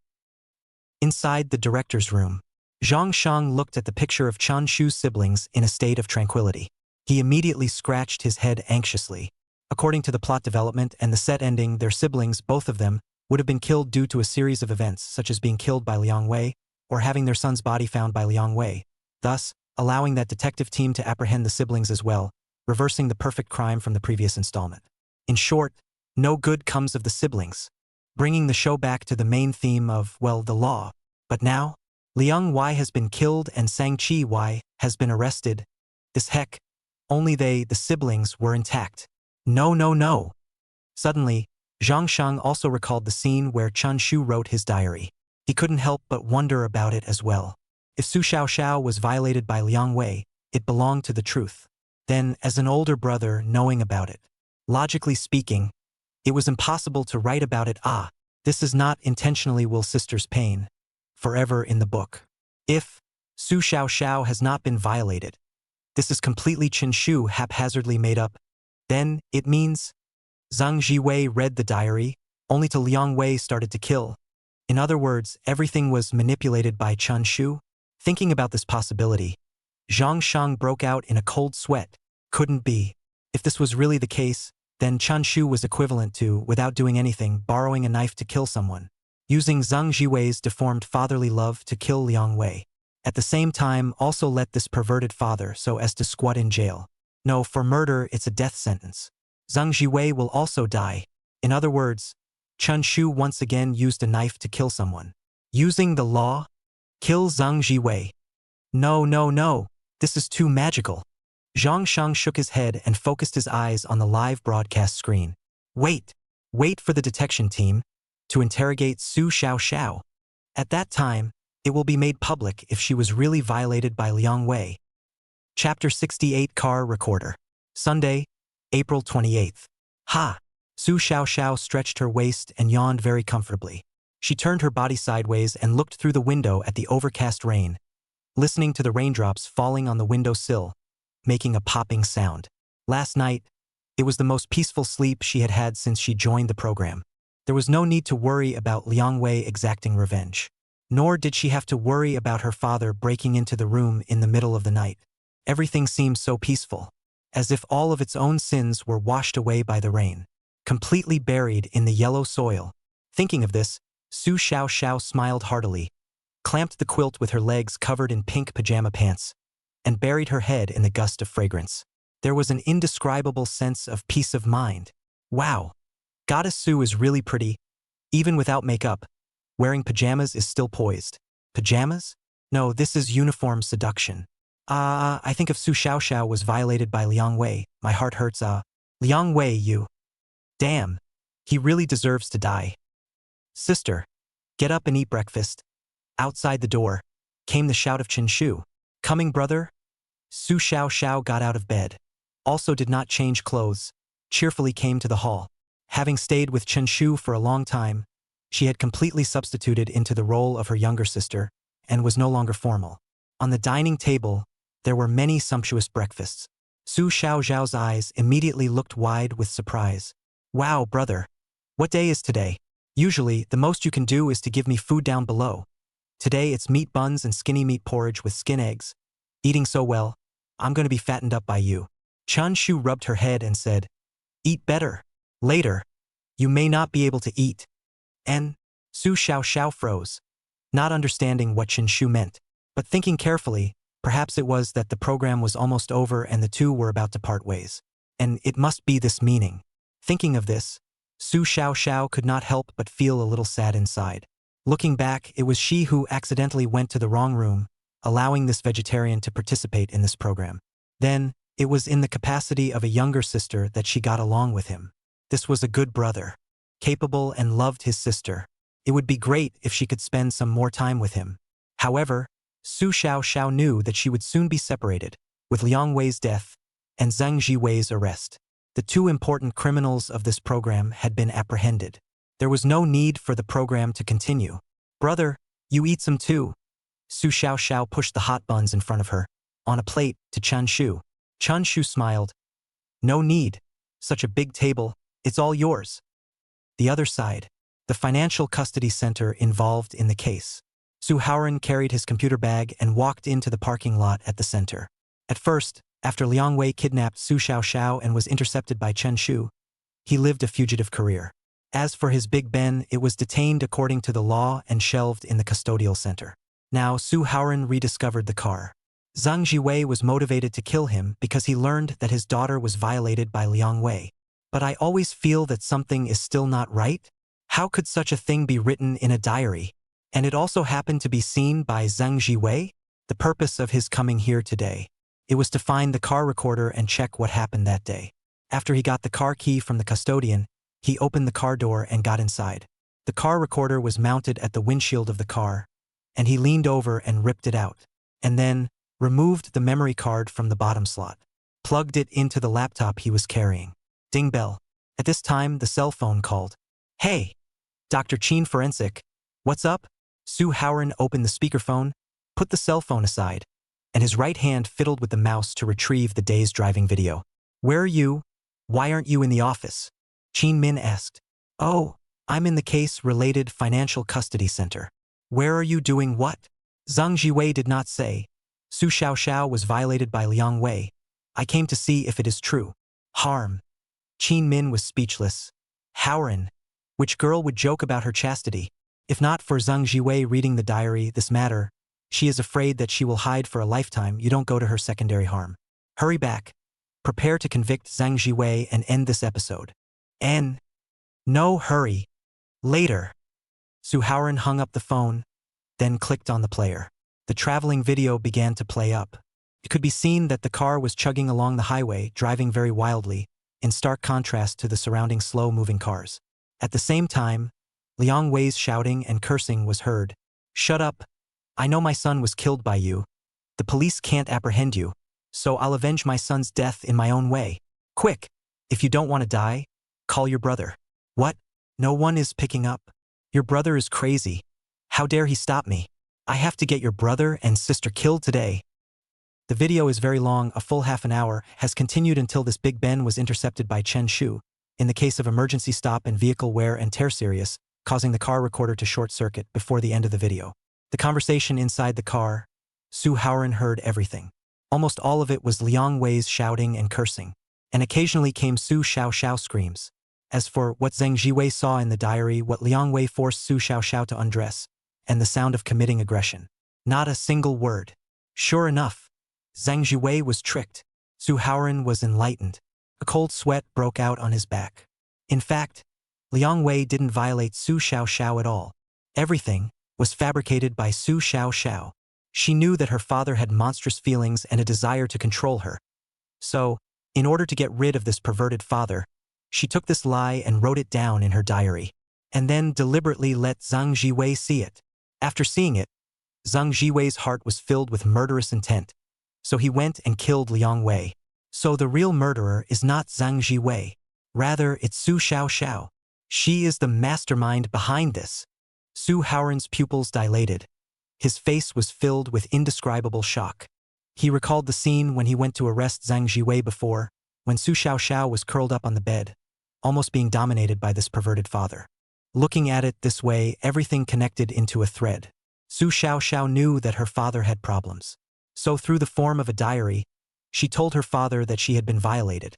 Inside the director's room, Zhang Shang looked at the picture of Chun Shu's siblings in a state of tranquility. He immediately scratched his head anxiously. According to the plot development and the set ending, their siblings, both of them, would have been killed due to a series of events, such as being killed by Liang Wei, or having their son's body found by Liang Wei, thus allowing that detective team to apprehend the siblings as well, reversing the perfect crime from the previous installment. In short, no good comes of the siblings, bringing the show back to the main theme of, well, the law. But now, Liang Wei has been killed and Shang-Chi Wei has been arrested. This heck, only they, the siblings, were intact. No, no, no. Suddenly, Zhang Shang also recalled the scene where Chun Shu wrote his diary. He couldn't help but wonder about it as well. If Su Xiaoxiao was violated by Liang Wei, it belonged to the truth. Then, as an older brother knowing about it, logically speaking, It was impossible to write about it. This is not intentionally Will sister's pain. Forever in the book. If Su Xiaoxiao has not been violated, this is completely Chen Shu haphazardly made up. Then, it means Zhang Jiwei read the diary, only to Liang Wei started to kill. In other words, everything was manipulated by Chun Shu. Thinking about this possibility, Zhang Shang broke out in a cold sweat. Couldn't be. If this was really the case, then Chun Shu was equivalent to, without doing anything, borrowing a knife to kill someone, using Zhang Jiwei's deformed fatherly love to kill Liang Wei. At the same time, also let this perverted father so as to squat in jail. No, for murder, it's a death sentence. Zhang Jiwei will also die. In other words, Chun Shu once again used a knife to kill someone. Using the law? Kill Zhang Jiwei. No. This is too magical. Zhang Shang shook his head and focused his eyes on the live broadcast screen. Wait for the detection team to interrogate Su Xiaoxiao. At that time, it will be made public if she was really violated by Liang Wei. Chapter 68 Car Recorder. Sunday, April 28th. Su Xiaoxiao stretched her waist and yawned very comfortably. She turned her body sideways and looked through the window at the overcast rain, listening to the raindrops falling on the window sill, making a popping sound. Last night, it was the most peaceful sleep she had had since she joined the program. There was no need to worry about Liang Wei exacting revenge. Nor did she have to worry about her father breaking into the room in the middle of the night. Everything seemed so peaceful, as if all of its own sins were washed away by the rain, completely buried in the yellow soil. Thinking of this, Su Xiaoxiao smiled heartily, clamped the quilt with her legs covered in pink pajama pants, and buried her head in the gust of fragrance. There was an indescribable sense of peace of mind. Wow! Goddess Su is really pretty, even without makeup. Wearing pajamas is still poised. Pajamas? No, this is uniform seduction. I think if Su Xiaoxiao was violated by Liang Wei, my heart hurts. Liang Wei, you. Damn. He really deserves to die. Sister, get up and eat breakfast. Outside the door came the shout of Chen Shu. Coming, brother? Su Xiaoxiao got out of bed. Also did not change clothes. Cheerfully came to the hall. Having stayed with Chen Shu for a long time, she had completely substituted into the role of her younger sister and was no longer formal. On the dining table, there were many sumptuous breakfasts. Su Xiaoxiao's eyes immediately looked wide with surprise. Wow, brother. What day is today? Usually, the most you can do is to give me food down below. Today it's meat buns and skinny meat porridge with skin eggs. Eating so well, I'm going to be fattened up by you. Chun Shu rubbed her head and said, Eat better. Later, you may not be able to eat. And Su Xiaoxiao froze, not understanding what Chen Shu meant, but thinking carefully, perhaps it was that the program was almost over and the two were about to part ways. And it must be this meaning. Thinking of this, Su Xiaoxiao could not help but feel a little sad inside. Looking back, it was she who accidentally went to the wrong room, allowing this vegetarian to participate in this program. Then, it was in the capacity of a younger sister that she got along with him. This was a good brother, capable and loved his sister. It would be great if she could spend some more time with him. However, Su Xiaoxiao knew that she would soon be separated, with Liang Wei's death and Zhang Jiwei's arrest. The two important criminals of this program had been apprehended. There was no need for the program to continue. Brother, you eat some too. Su Xiaoxiao pushed the hot buns in front of her, on a plate, to Chun Shu. Chun Shu smiled. No need. Such a big table, it's all yours. The other side, the financial custody center involved in the case. Suharan carried his computer bag and walked into the parking lot at the center. At first, after Liang Wei kidnapped Su Xiaoxiao and was intercepted by Chen Shu, he lived a fugitive career. As for his Big Ben, it was detained according to the law and shelved in the custodial center. Now Suharan rediscovered the car. Zhang Jiwei was motivated to kill him because he learned that his daughter was violated by Liang Wei. But I always feel that something is still not right. How could such a thing be written in a diary? And it also happened to be seen by Zhang Jiwei? The purpose of his coming here today. It was to find the car recorder and check what happened that day. After he got the car key from the custodian, he opened the car door and got inside. The car recorder was mounted at the windshield of the car, and he leaned over and ripped it out, and then removed the memory card from the bottom slot, plugged it into the laptop he was carrying. Ding bell. At this time, the cell phone called. Hey, Dr. Chen Forensic. What's up? Suharan opened the speakerphone, put the cell phone aside, and his right hand fiddled with the mouse to retrieve the day's driving video. Where are you? Why aren't you in the office? Chen Min asked. Oh, I'm in the case-related financial custody center. Where are you doing what? Zhang Jiwei did not say. Su Xiaoxiao was violated by Liang Wei. I came to see if it is true. Harm. Chen Min was speechless. Howren. Which girl would joke about her chastity? If not for Zhang Jiwei reading the diary, this matter, she is afraid that she will hide for a lifetime. You don't go to her secondary harm. Hurry back. Prepare to convict Zhang Jiwei and end this episode. No, hurry. Later. Suharan hung up the phone, then clicked on the player. The traveling video began to play up. It could be seen that the car was chugging along the highway, driving very wildly, in stark contrast to the surrounding slow-moving cars. At the same time, Liang Wei's shouting and cursing was heard. Shut up. I know my son was killed by you. The police can't apprehend you, so I'll avenge my son's death in my own way. Quick, if you don't want to die, call your brother. What? No one is picking up. Your brother is crazy. How dare he stop me? I have to get your brother and sister killed today. The video is very long, a full half an hour, has continued until this Big Ben was intercepted by Chen Shu, in the case of emergency stop and vehicle wear and tear serious, causing the car recorder to short-circuit before the end of the video. The conversation inside the car, Suharan heard everything. Almost all of it was Liang Wei's shouting and cursing, and occasionally came Su Xiaoxiao screams. As for what Zhang Jiwei saw in the diary, what Liang Wei forced Su Xiaoxiao to undress, and the sound of committing aggression. Not a single word. Sure enough, Zhang Jiwei was tricked. Suharan was enlightened. A cold sweat broke out on his back. In fact, Liang Wei didn't violate Su Xiaoxiao at all. Everything was fabricated by Su Xiaoxiao. She knew that her father had monstrous feelings and a desire to control her. So, in order to get rid of this perverted father, she took this lie and wrote it down in her diary, and then deliberately let Zhang Jiwei see it. After seeing it, Zhang Jiwei's heart was filled with murderous intent, so he went and killed Liang Wei. So the real murderer is not Zhang Jiwei. Rather, it's Su Xiaoxiao. She is the mastermind behind this. Suharan's pupils dilated. His face was filled with indescribable shock. He recalled the scene when he went to arrest Zhang Jiwei before, when Su Xiaoxiao was curled up on the bed, almost being dominated by this perverted father. Looking at it this way, everything connected into a thread. Su Xiaoxiao knew that her father had problems. So through the form of a diary, she told her father that she had been violated,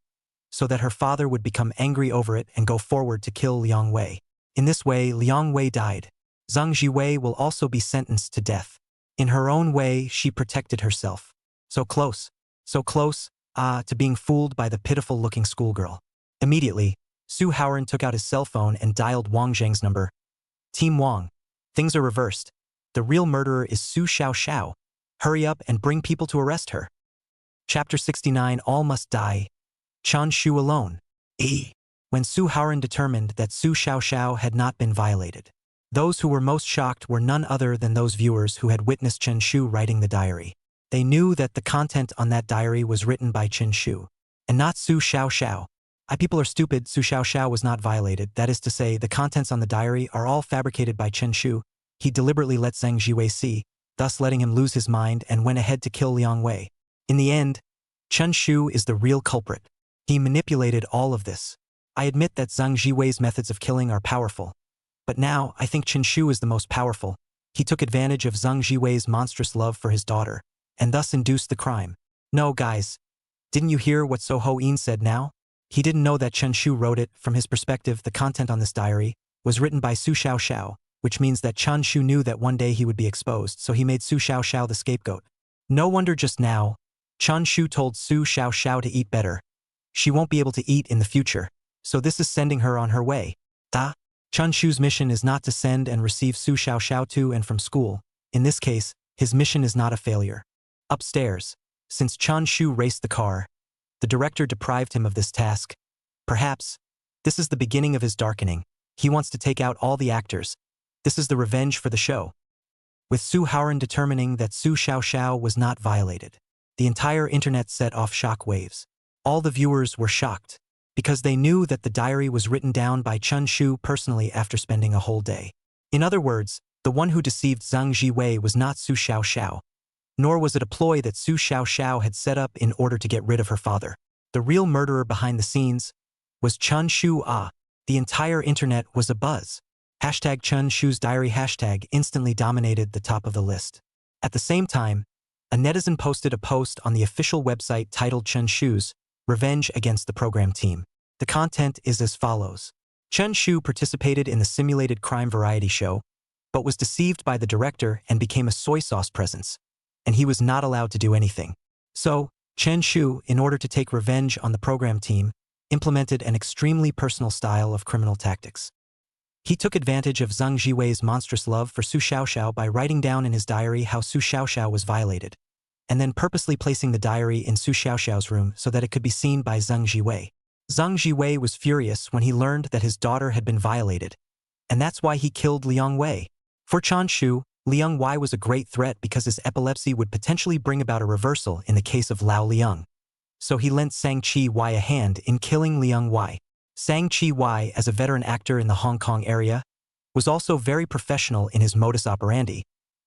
so that her father would become angry over it and go forward to kill Liang Wei. In this way, Liang Wei died. Zhang Jiwei will also be sentenced to death. In her own way, she protected herself. So close, to being fooled by the pitiful-looking schoolgirl. Immediately, Suharan took out his cell phone and dialed Wang Zheng's number. Team Wang, things are reversed. The real murderer is Su Xiaoxiao. Hurry up and bring people to arrest her. Chapter 69, All Must Die. Chun Shu alone. When Suharan determined that Su Xiaoxiao had not been violated. Those who were most shocked were none other than those viewers who had witnessed Chen Shu writing the diary. They knew that the content on that diary was written by Chen Shu, and not Su Xiaoxiao. People are stupid. Su Xiaoxiao was not violated. That is to say, the contents on the diary are all fabricated by Chen Shu. He deliberately let Zhang Jiwei see, thus letting him lose his mind and went ahead to kill Liang Wei. In the end, Chun Shu is the real culprit. He manipulated all of this. I admit that Zhang Jiwei's methods of killing are powerful, but now I think Chen Shu is the most powerful. He took advantage of Zhang Jiwei's monstrous love for his daughter, and thus induced the crime. No, guys. Didn't you hear what So Ho-in said now? He didn't know that Chen Shu wrote it. From his perspective, the content on this diary was written by Su Xiaoxiao, which means that Chun Shu knew that one day he would be exposed, so he made Su Xiaoxiao the scapegoat. No wonder just now, Chun Shu told Su Xiaoxiao to eat better. She won't be able to eat in the future, so this is sending her on her way. Chun Shu's mission is not to send and receive Su Xiaoxiao to and from school. In this case, his mission is not a failure. Upstairs, since Chun Shu raced the car, the director deprived him of this task. Perhaps, this is the beginning of his darkening. He wants to take out all the actors. This is the revenge for the show. With Suharan determining that Su Xiaoxiao was not violated, the entire internet set off shock waves. All the viewers were shocked, because they knew that the diary was written down by Chun Shu personally after spending a whole day. In other words, the one who deceived Zhang Jiwei was not Su Xiaoxiao, nor was it a ploy that Su Xiaoxiao had set up in order to get rid of her father. The real murderer behind the scenes was Chun Shu. The entire internet was abuzz. Hashtag Chun Shu's diary hashtag instantly dominated the top of the list. At the same time, a netizen posted a post on the official website titled Chun Shu's Revenge Against the Program Team. The content is as follows. Chun Shu participated in the simulated crime variety show, but was deceived by the director and became a soy sauce presence, and he was not allowed to do anything. So, Chen Shu, in order to take revenge on the program team, implemented an extremely personal style of criminal tactics. He took advantage of Zhang Jiwei's monstrous love for Su Xiaoxiao by writing down in his diary how Su Xiaoxiao was violated, and then purposely placing the diary in Su Xiaoxiao's room so that it could be seen by Zhang Jiwei. Zhang Jiwei was furious when he learned that his daughter had been violated, and that's why he killed Liang Wei. For Chun Shu, Liang Wei was a great threat because his epilepsy would potentially bring about a reversal in the case of Lao Liang. So he lent Sang Chi Wei a hand in killing Liang Wei. Sang Chi Wei, as a veteran actor in the Hong Kong area, was also very professional in his modus operandi,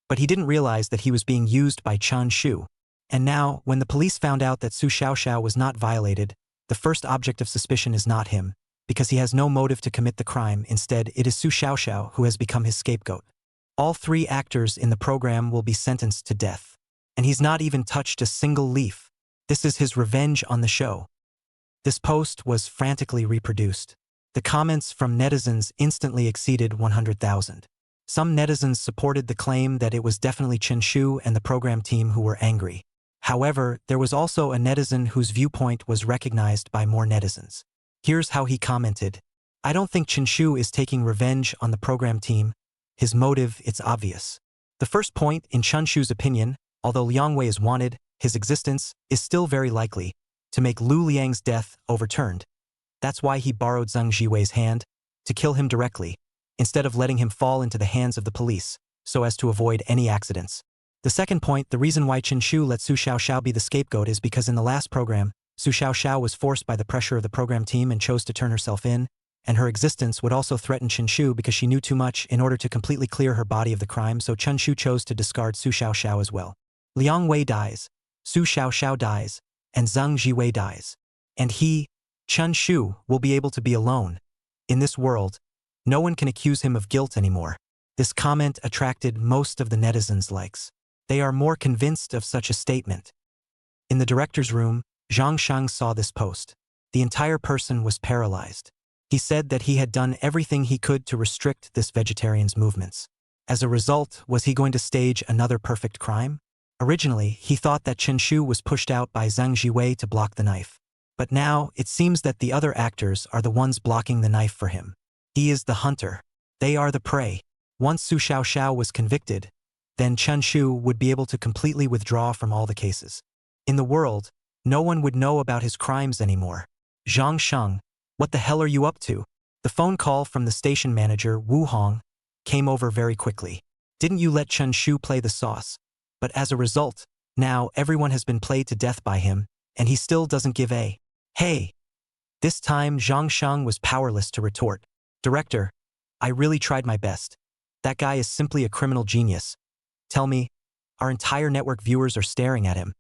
but he didn't realize that he was being used by Chun Shu. And now, when the police found out that Su Xiaoxiao was not violated, the first object of suspicion is not him, because he has no motive to commit the crime. Instead, it is Su Xiaoxiao who has become his scapegoat. All 3 actors in the program will be sentenced to death, and he's not even touched a single leaf. This is his revenge on the show. This post was frantically reproduced. The comments from netizens instantly exceeded 100,000. Some netizens supported the claim that it was definitely Chen Shu and the program team who were angry. However, there was also a netizen whose viewpoint was recognized by more netizens. Here's how he commented. I don't think Chen Shu is taking revenge on the program team. His motive, it's obvious. The first point, in Chun Shu's opinion, although Liang Wei is wanted, his existence is still very likely to make Lu Liang's death overturned. That's why he borrowed Zhang Jiwei's hand, to kill him directly, instead of letting him fall into the hands of the police, so as to avoid any accidents. The second point, the reason why Chen Shu let Su Xiaoxiao be the scapegoat is because in the last program, Su Xiaoxiao was forced by the pressure of the program team and chose to turn herself in, and her existence would also threaten Chen Shu because she knew too much in order to completely clear her body of the crime, so Chun Shu chose to discard Su Xiaoxiao as well. Liang Wei dies, Su Xiaoxiao dies, and Zhang Jiwei dies. And he, Chun Shu, will be able to be alone. In this world, no one can accuse him of guilt anymore. This comment attracted most of the netizens' likes. They are more convinced of such a statement. In the director's room, Zhang Shang saw this post. The entire person was paralyzed. He said that he had done everything he could to restrict this vegetarian's movements. As a result, was he going to stage another perfect crime? Originally, he thought that Chen Shu was pushed out by Zhang Jiwei to block the knife. But now, it seems that the other actors are the ones blocking the knife for him. He is the hunter. They are the prey. Once Su Xiaoxiao was convicted, then Chun Shu would be able to completely withdraw from all the cases. In the world, no one would know about his crimes anymore. Zhang Sheng, what the hell are you up to? The phone call from the station manager, Wu Hong, came over very quickly. Didn't you let Chun Shu play the sauce? But as a result, now everyone has been played to death by him, and he still doesn't give a hey. This time Zhang Sheng was powerless to retort. Director, I really tried my best. That guy is simply a criminal genius. Tell me, our entire network viewers are staring at him.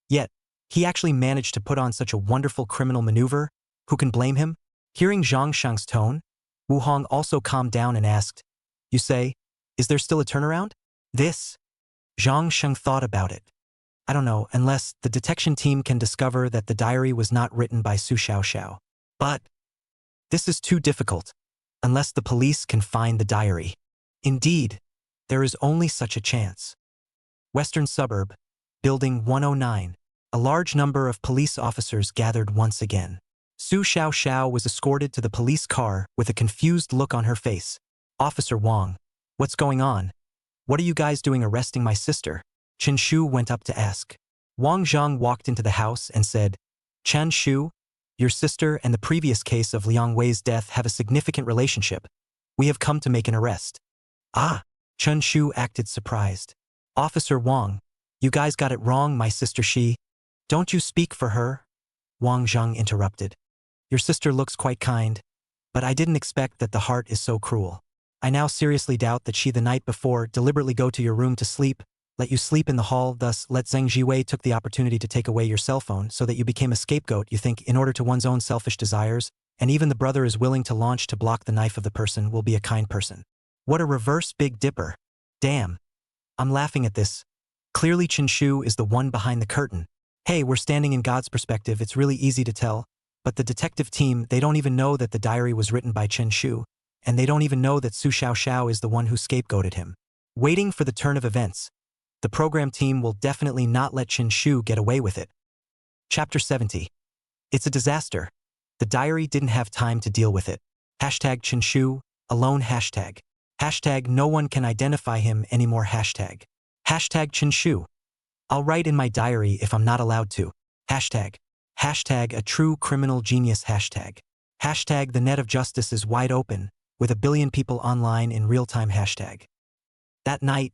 Yet, he actually managed to put on such a wonderful criminal maneuver. Who can blame him? Hearing Zhang Sheng's tone, Wu Hong also calmed down and asked, You say, is there still a turnaround? This? Zhang Sheng thought about it. I don't know, unless the detection team can discover that the diary was not written by Su Xiaoxiao. But this is too difficult, unless the police can find the diary. Indeed, there is only such a chance. Western Suburb, Building 109. A large number of police officers gathered once again. Su Xiaoxiao was escorted to the police car with a confused look on her face. Officer Wang, what's going on? What are you guys doing arresting my sister? Chen Shu went up to ask. Wang Zhang walked into the house and said, Chen Shu, your sister and the previous case of Liang Wei's death have a significant relationship. We have come to make an arrest. Ah, Chun Shu acted surprised. Officer Wang, you guys got it wrong, my sister Shi. Don't you speak for her? Wang Zhang interrupted. Your sister looks quite kind, but I didn't expect that the heart is so cruel. I now seriously doubt that she the night before deliberately go to your room to sleep, let you sleep in the hall, thus let Zheng Jiwei took the opportunity to take away your cell phone so that you became a scapegoat, you think, in order to one's own selfish desires, and even the brother is willing to launch to block the knife of the person will be a kind person. What a reverse Big Dipper. Damn. I'm laughing at this. Clearly Chen Shu is the one behind the curtain. Hey, we're standing in God's perspective, it's really easy to tell, but the detective team, they don't even know that the diary was written by Chen Shu, and they don't even know that Su Xiaoxiao is the one who scapegoated him. Waiting for the turn of events, the program team will definitely not let Chen Shu get away with it. Chapter 70. It's a disaster. The diary didn't have time to deal with it. Hashtag Chen Shu, alone hashtag. Hashtag no one can identify him anymore hashtag. Hashtag Chen Shu. I'll write in my diary if I'm not allowed to. Hashtag. Hashtag a true criminal genius hashtag. Hashtag the net of justice is wide open, with a billion people online in real time hashtag. That night,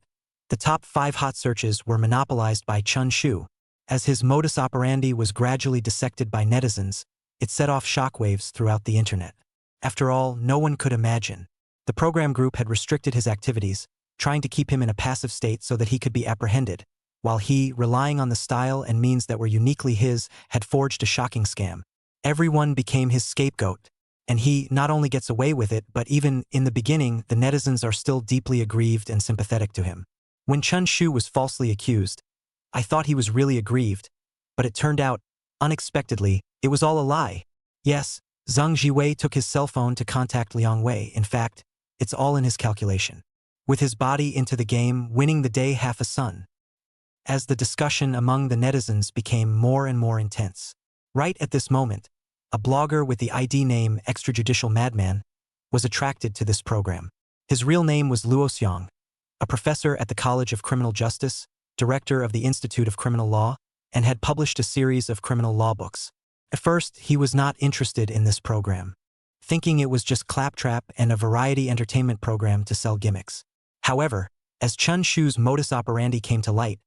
the top 5 hot searches were monopolized by Chun Shu. As his modus operandi was gradually dissected by netizens, it set off shockwaves throughout the internet. After all, no one could imagine. The program group had restricted his activities, trying to keep him in a passive state so that he could be apprehended, while he, relying on the style and means that were uniquely his, had forged a shocking scam. Everyone became his scapegoat, and he not only gets away with it, but even in the beginning, the netizens are still deeply aggrieved and sympathetic to him. When Chun Shu was falsely accused, I thought he was really aggrieved, but it turned out, unexpectedly, it was all a lie. Yes, Zheng Jiwei took his cell phone to contact Liang Wei. In fact, it's all in his calculation. With his body into the game, winning the day half a sun. As the discussion among the netizens became more and more intense. Right at this moment, a blogger with the ID name Extrajudicial Madman was attracted to this program. His real name was Luo Xiang, a professor at the College of Criminal Justice, director of the Institute of Criminal Law, and had published a series of criminal law books. At first, he was not interested in this program, thinking it was just claptrap and a variety entertainment program to sell gimmicks. However, as Chun Shu's modus operandi came to light,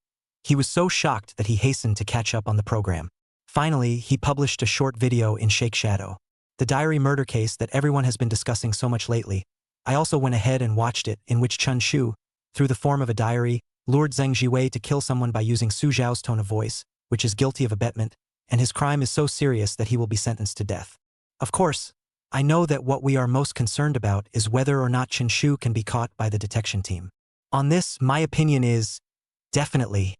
he was so shocked that he hastened to catch up on the program. Finally, he published a short video in Shake Shadow, the diary murder case that everyone has been discussing so much lately. I also went ahead and watched it, in which Chun Shu, through the form of a diary, lured Zheng Jiwei to kill someone by using Su Zhao's tone of voice, which is guilty of abetment, and his crime is so serious that he will be sentenced to death. Of course, I know that what we are most concerned about is whether or not Chen Shu can be caught by the detection team. On this, my opinion is, definitely.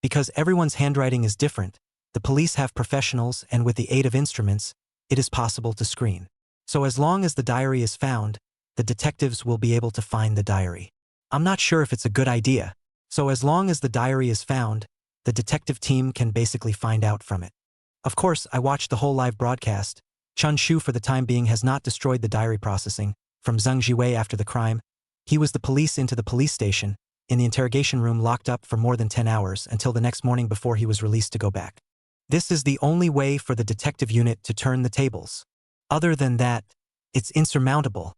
Because everyone's handwriting is different, the police have professionals, and with the aid of instruments, it is possible to screen. So as long as the diary is found, the detectives will be able to find the diary. I'm not sure if it's a good idea. So as long as the diary is found, the detective team can basically find out from it. Of course, I watched the whole live broadcast. Chun Shu for the time being has not destroyed the diary processing. From Zheng Jiwei after the crime, he was the police into the police station, in the interrogation room locked up for more than 10 hours until the next morning before he was released to go back. This is the only way for the detective unit to turn the tables. Other than that, it's insurmountable.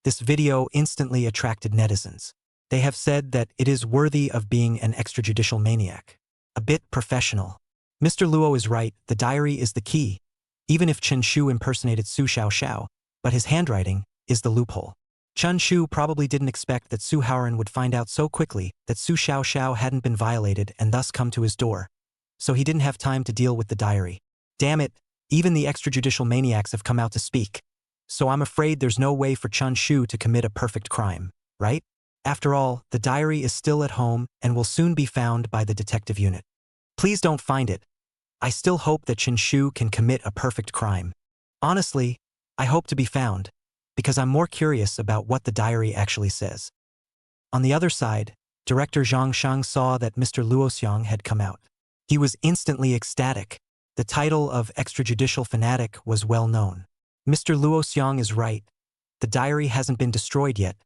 This video instantly attracted netizens. They have said that it is worthy of being an extrajudicial maniac. A bit professional. Mr. Luo is right, the diary is the key. Even if Chen Shu impersonated Su Xiaoxiao, but his handwriting is the loophole. Chun Shu probably didn't expect that Suharan would find out so quickly that Su Xiaoxiao hadn't been violated and thus come to his door. So he didn't have time to deal with the diary. Damn it, even the extrajudicial maniacs have come out to speak. So I'm afraid there's no way for Chun Shu to commit a perfect crime, right? After all, the diary is still at home and will soon be found by the detective unit. Please don't find it. I still hope that Chen Shu can commit a perfect crime. Honestly, I hope to be found, because I'm more curious about what the diary actually says. On the other side, director Zhang Shang saw that Mr. Luo Xiang had come out. He was instantly ecstatic. The title of extrajudicial fanatic was well known. Mr. Luo Xiang is right. The diary hasn't been destroyed yet.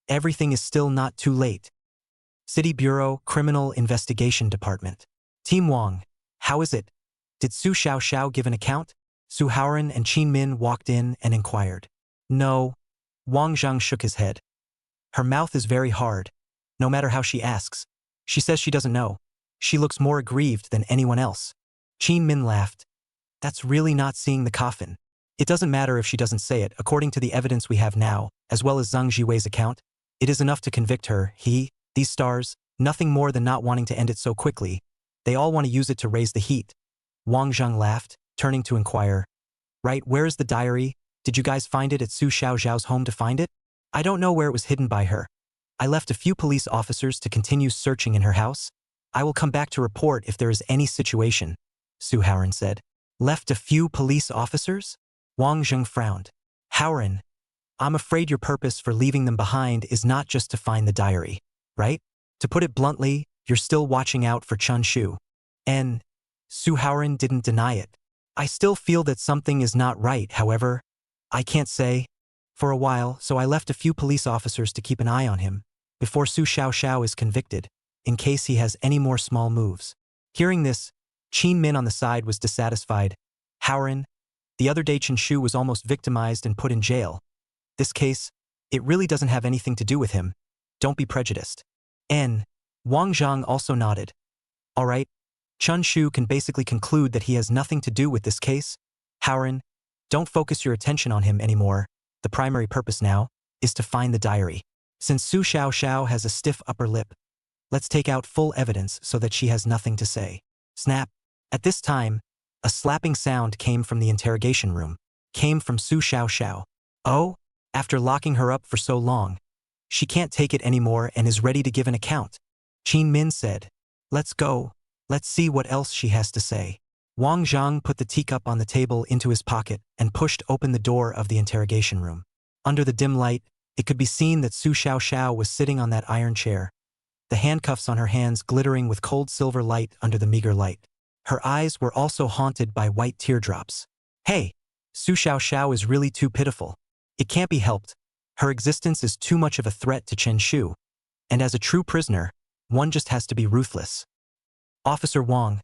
Everything is still not too late. City Bureau, Criminal Investigation Department. Team Wang, how is it? Did Su Xiaoxiao give an account? Suharan and Qin Min walked in and inquired. No. Wang Zhang shook his head. Her mouth is very hard. No matter how she asks. She says she doesn't know. She looks more aggrieved than anyone else. Qin Min laughed. That's really not seeing the coffin. It doesn't matter if she doesn't say it. According to the evidence we have now, as well as Zhang Jiwei's account, it is enough to convict her. These stars, nothing more than not wanting to end it so quickly. They all want to use it to raise the heat. Wang Zheng laughed, turning to inquire. Right, where is the diary? Did you guys find it at Su Xiaoxiao's home to find it? I don't know where it was hidden by her. I left a few police officers to continue searching in her house. I will come back to report if there is any situation, Suharan said. Left a few police officers? Wang Zheng frowned. Suharan, I'm afraid your purpose for leaving them behind is not just to find the diary, right? To put it bluntly, you're still watching out for Chun Shu. And Suharan didn't deny it. I still feel that something is not right, however. I can't say. For a while, so I left a few police officers to keep an eye on him, before Su Xiaoxiao is convicted, in case he has any more small moves. Hearing this, Qin Min on the side was dissatisfied. Suharan, the other day Chen Shu was almost victimized and put in jail. This case, it really doesn't have anything to do with him. Don't be prejudiced. Wang Zhang also nodded. All right, Chun Shu can basically conclude that he has nothing to do with this case. Suharan, don't focus your attention on him anymore. The primary purpose now is to find the diary. Since Su Xiaoxiao has a stiff upper lip, let's take out full evidence so that she has nothing to say. Snap. At this time, a slapping sound came from the interrogation room. Came from Su Xiaoxiao. Oh, after locking her up for so long, she can't take it anymore and is ready to give an account. Qin Min said, let's go. Let's see what else she has to say. Wang Zhang put the teacup on the table into his pocket and pushed open the door of the interrogation room. Under the dim light, it could be seen that Su Xiaoxiao was sitting on that iron chair, the handcuffs on her hands glittering with cold silver light under the meager light. Her eyes were also haunted by white teardrops. Hey, Su Xiaoxiao is really too pitiful. It can't be helped. Her existence is too much of a threat to Chen Shu. And as a true prisoner, one just has to be ruthless. Officer Wang,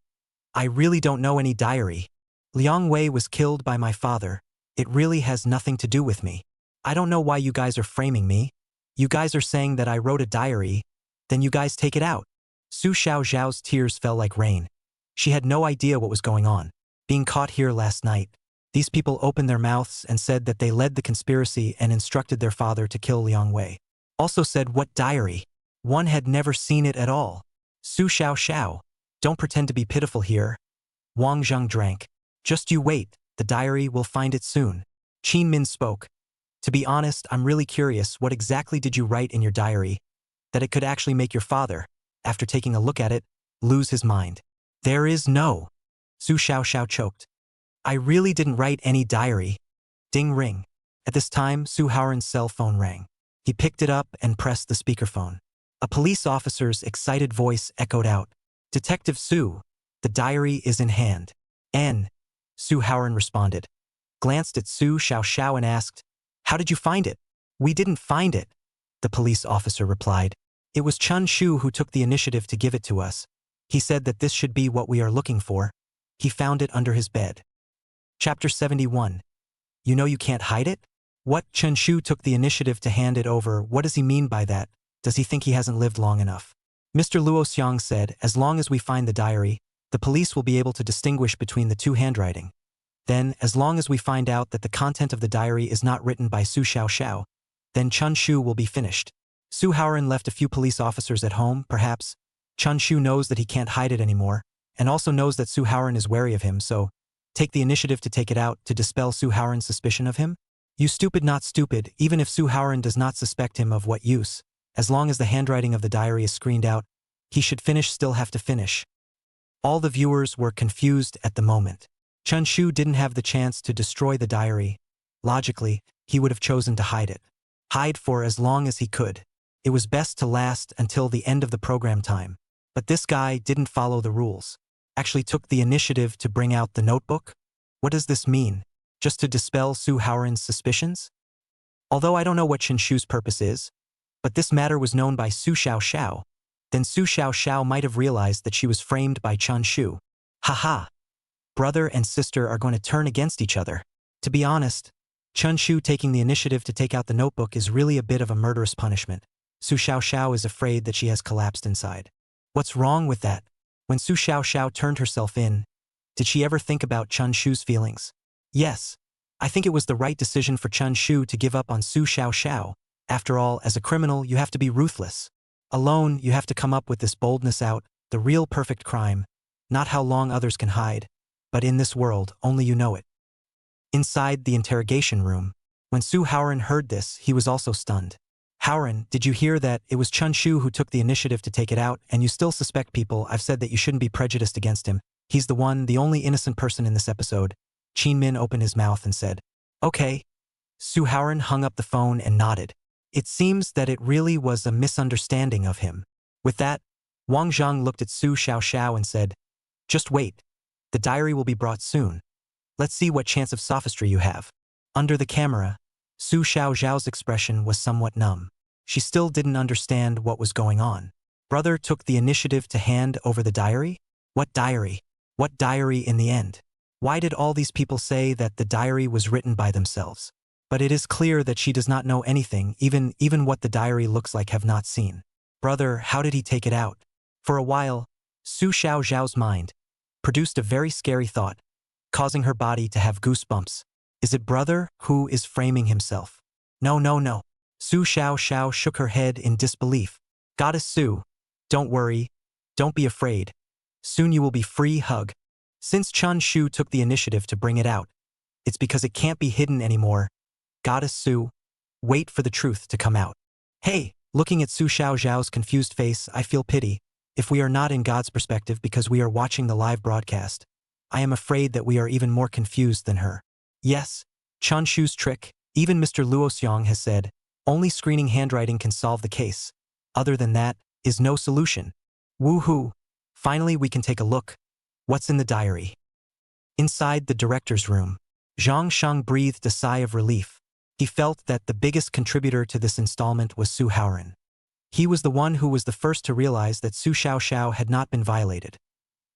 I really don't know any diary. Liang Wei was killed by my father. It really has nothing to do with me. I don't know why you guys are framing me. You guys are saying that I wrote a diary, then you guys take it out. Su Xiaoxiao's tears fell like rain. She had no idea what was going on. Being caught here last night, these people opened their mouths and said that they led the conspiracy and instructed their father to kill Liang Wei. Also said, what diary? One had never seen it at all. Su Xiaoxiao, don't pretend to be pitiful here. Wang Zheng drank. Just you wait, the diary will find it soon. Qin Min spoke. To be honest, I'm really curious, what exactly did you write in your diary that it could actually make your father, after taking a look at it, lose his mind? There is no. Su Xiaoxiao choked. I really didn't write any diary. Ding ring. At this time, Suharan's cell phone rang. He picked it up and pressed the speakerphone. A police officer's excited voice echoed out. Detective Su, the diary is in hand. Suharan responded. Glanced at Su Xiaoxiao and asked, how did you find it? We didn't find it, the police officer replied. It was Chun Shu who took the initiative to give it to us. He said that this should be what we are looking for. He found it under his bed. Chapter 71. You know you can't hide it? What? Chen Shu took the initiative to hand it over. What does he mean by that? Does he think he hasn't lived long enough? Mr. Luo Xiang said, as long as we find the diary, the police will be able to distinguish between the two handwriting. Then, as long as we find out that the content of the diary is not written by Su Xiaoxiao, then Chun Shu will be finished. Suharan left a few police officers at home, perhaps. Chun Shu knows that he can't hide it anymore, and also knows that Suharan is wary of him, so take the initiative to take it out to dispel Suharan's suspicion of him? You stupid not stupid, even if Suharan does not suspect him of what use. As long as the handwriting of the diary is screened out, he should still have to finish. All the viewers were confused at the moment. Chun Shu didn't have the chance to destroy the diary. Logically, he would have chosen to hide it. Hide for as long as he could. It was best to last until the end of the program time. But this guy didn't follow the rules. Actually took the initiative to bring out the notebook? What does this mean? Just to dispel Suharan's suspicions? Although I don't know what Chen Shu's purpose is, but this matter was known by Su Xiaoxiao, then Su Xiaoxiao might have realized that she was framed by Chun Shu. Haha. Brother and sister are going to turn against each other. To be honest, Chun Shu taking the initiative to take out the notebook is really a bit of a murderous punishment. Su Xiaoxiao is afraid that she has collapsed inside. What's wrong with that? When Su Xiaoxiao turned herself in, did she ever think about Chun Shu's feelings? Yes. I think it was the right decision for Chun Shu to give up on Su Xiaoxiao. After all, as a criminal, you have to be ruthless. Alone, you have to come up with this boldness out, the real perfect crime, not how long others can hide, but in this world, only you know it. Inside the interrogation room, when Suharan heard this, he was also stunned. Suharan, did you hear that it was Chun Shu who took the initiative to take it out, and you still suspect people? I've said that you shouldn't be prejudiced against him. He's the one, the only innocent person in this episode. Qin Min opened his mouth and said, okay. Suharan hung up the phone and nodded. It seems that it really was a misunderstanding of him. With that, Wang Zhang looked at Su Xiaoxiao and said, just wait. The diary will be brought soon. Let's see what chance of sophistry you have. Under the camera, Su Xiaoxiao's expression was somewhat numb. She still didn't understand what was going on. Brother took the initiative to hand over the diary? What diary? What diary in the end? Why did all these people say that the diary was written by themselves? But it is clear that she does not know anything, even what the diary looks like have not seen. Brother, how did he take it out? For a while, Su Xiaoxiao's mind produced a very scary thought, causing her body to have goosebumps. Is it brother who is framing himself? No, no, no. Su Xiaoxiao shook her head in disbelief. Goddess Su, don't worry, don't be afraid. Soon you will be free. Hug. Since Chun Shu took the initiative to bring it out, it's because it can't be hidden anymore. Goddess Su, wait for the truth to come out. Hey, looking at Su Xiaoxiao's confused face, I feel pity. If we are not in God's perspective because we are watching the live broadcast, I am afraid that we are even more confused than her. Yes, Chun Shu's trick, even Mr. Luoxiong has said, only screening handwriting can solve the case. Other than that, is no solution. Woohoo! Finally we can take a look. What's in the diary? Inside the director's room, Zhang Shang breathed a sigh of relief. He felt that the biggest contributor to this installment was Suharan. He was the one who was the first to realize that Su Xiaoxiao had not been violated,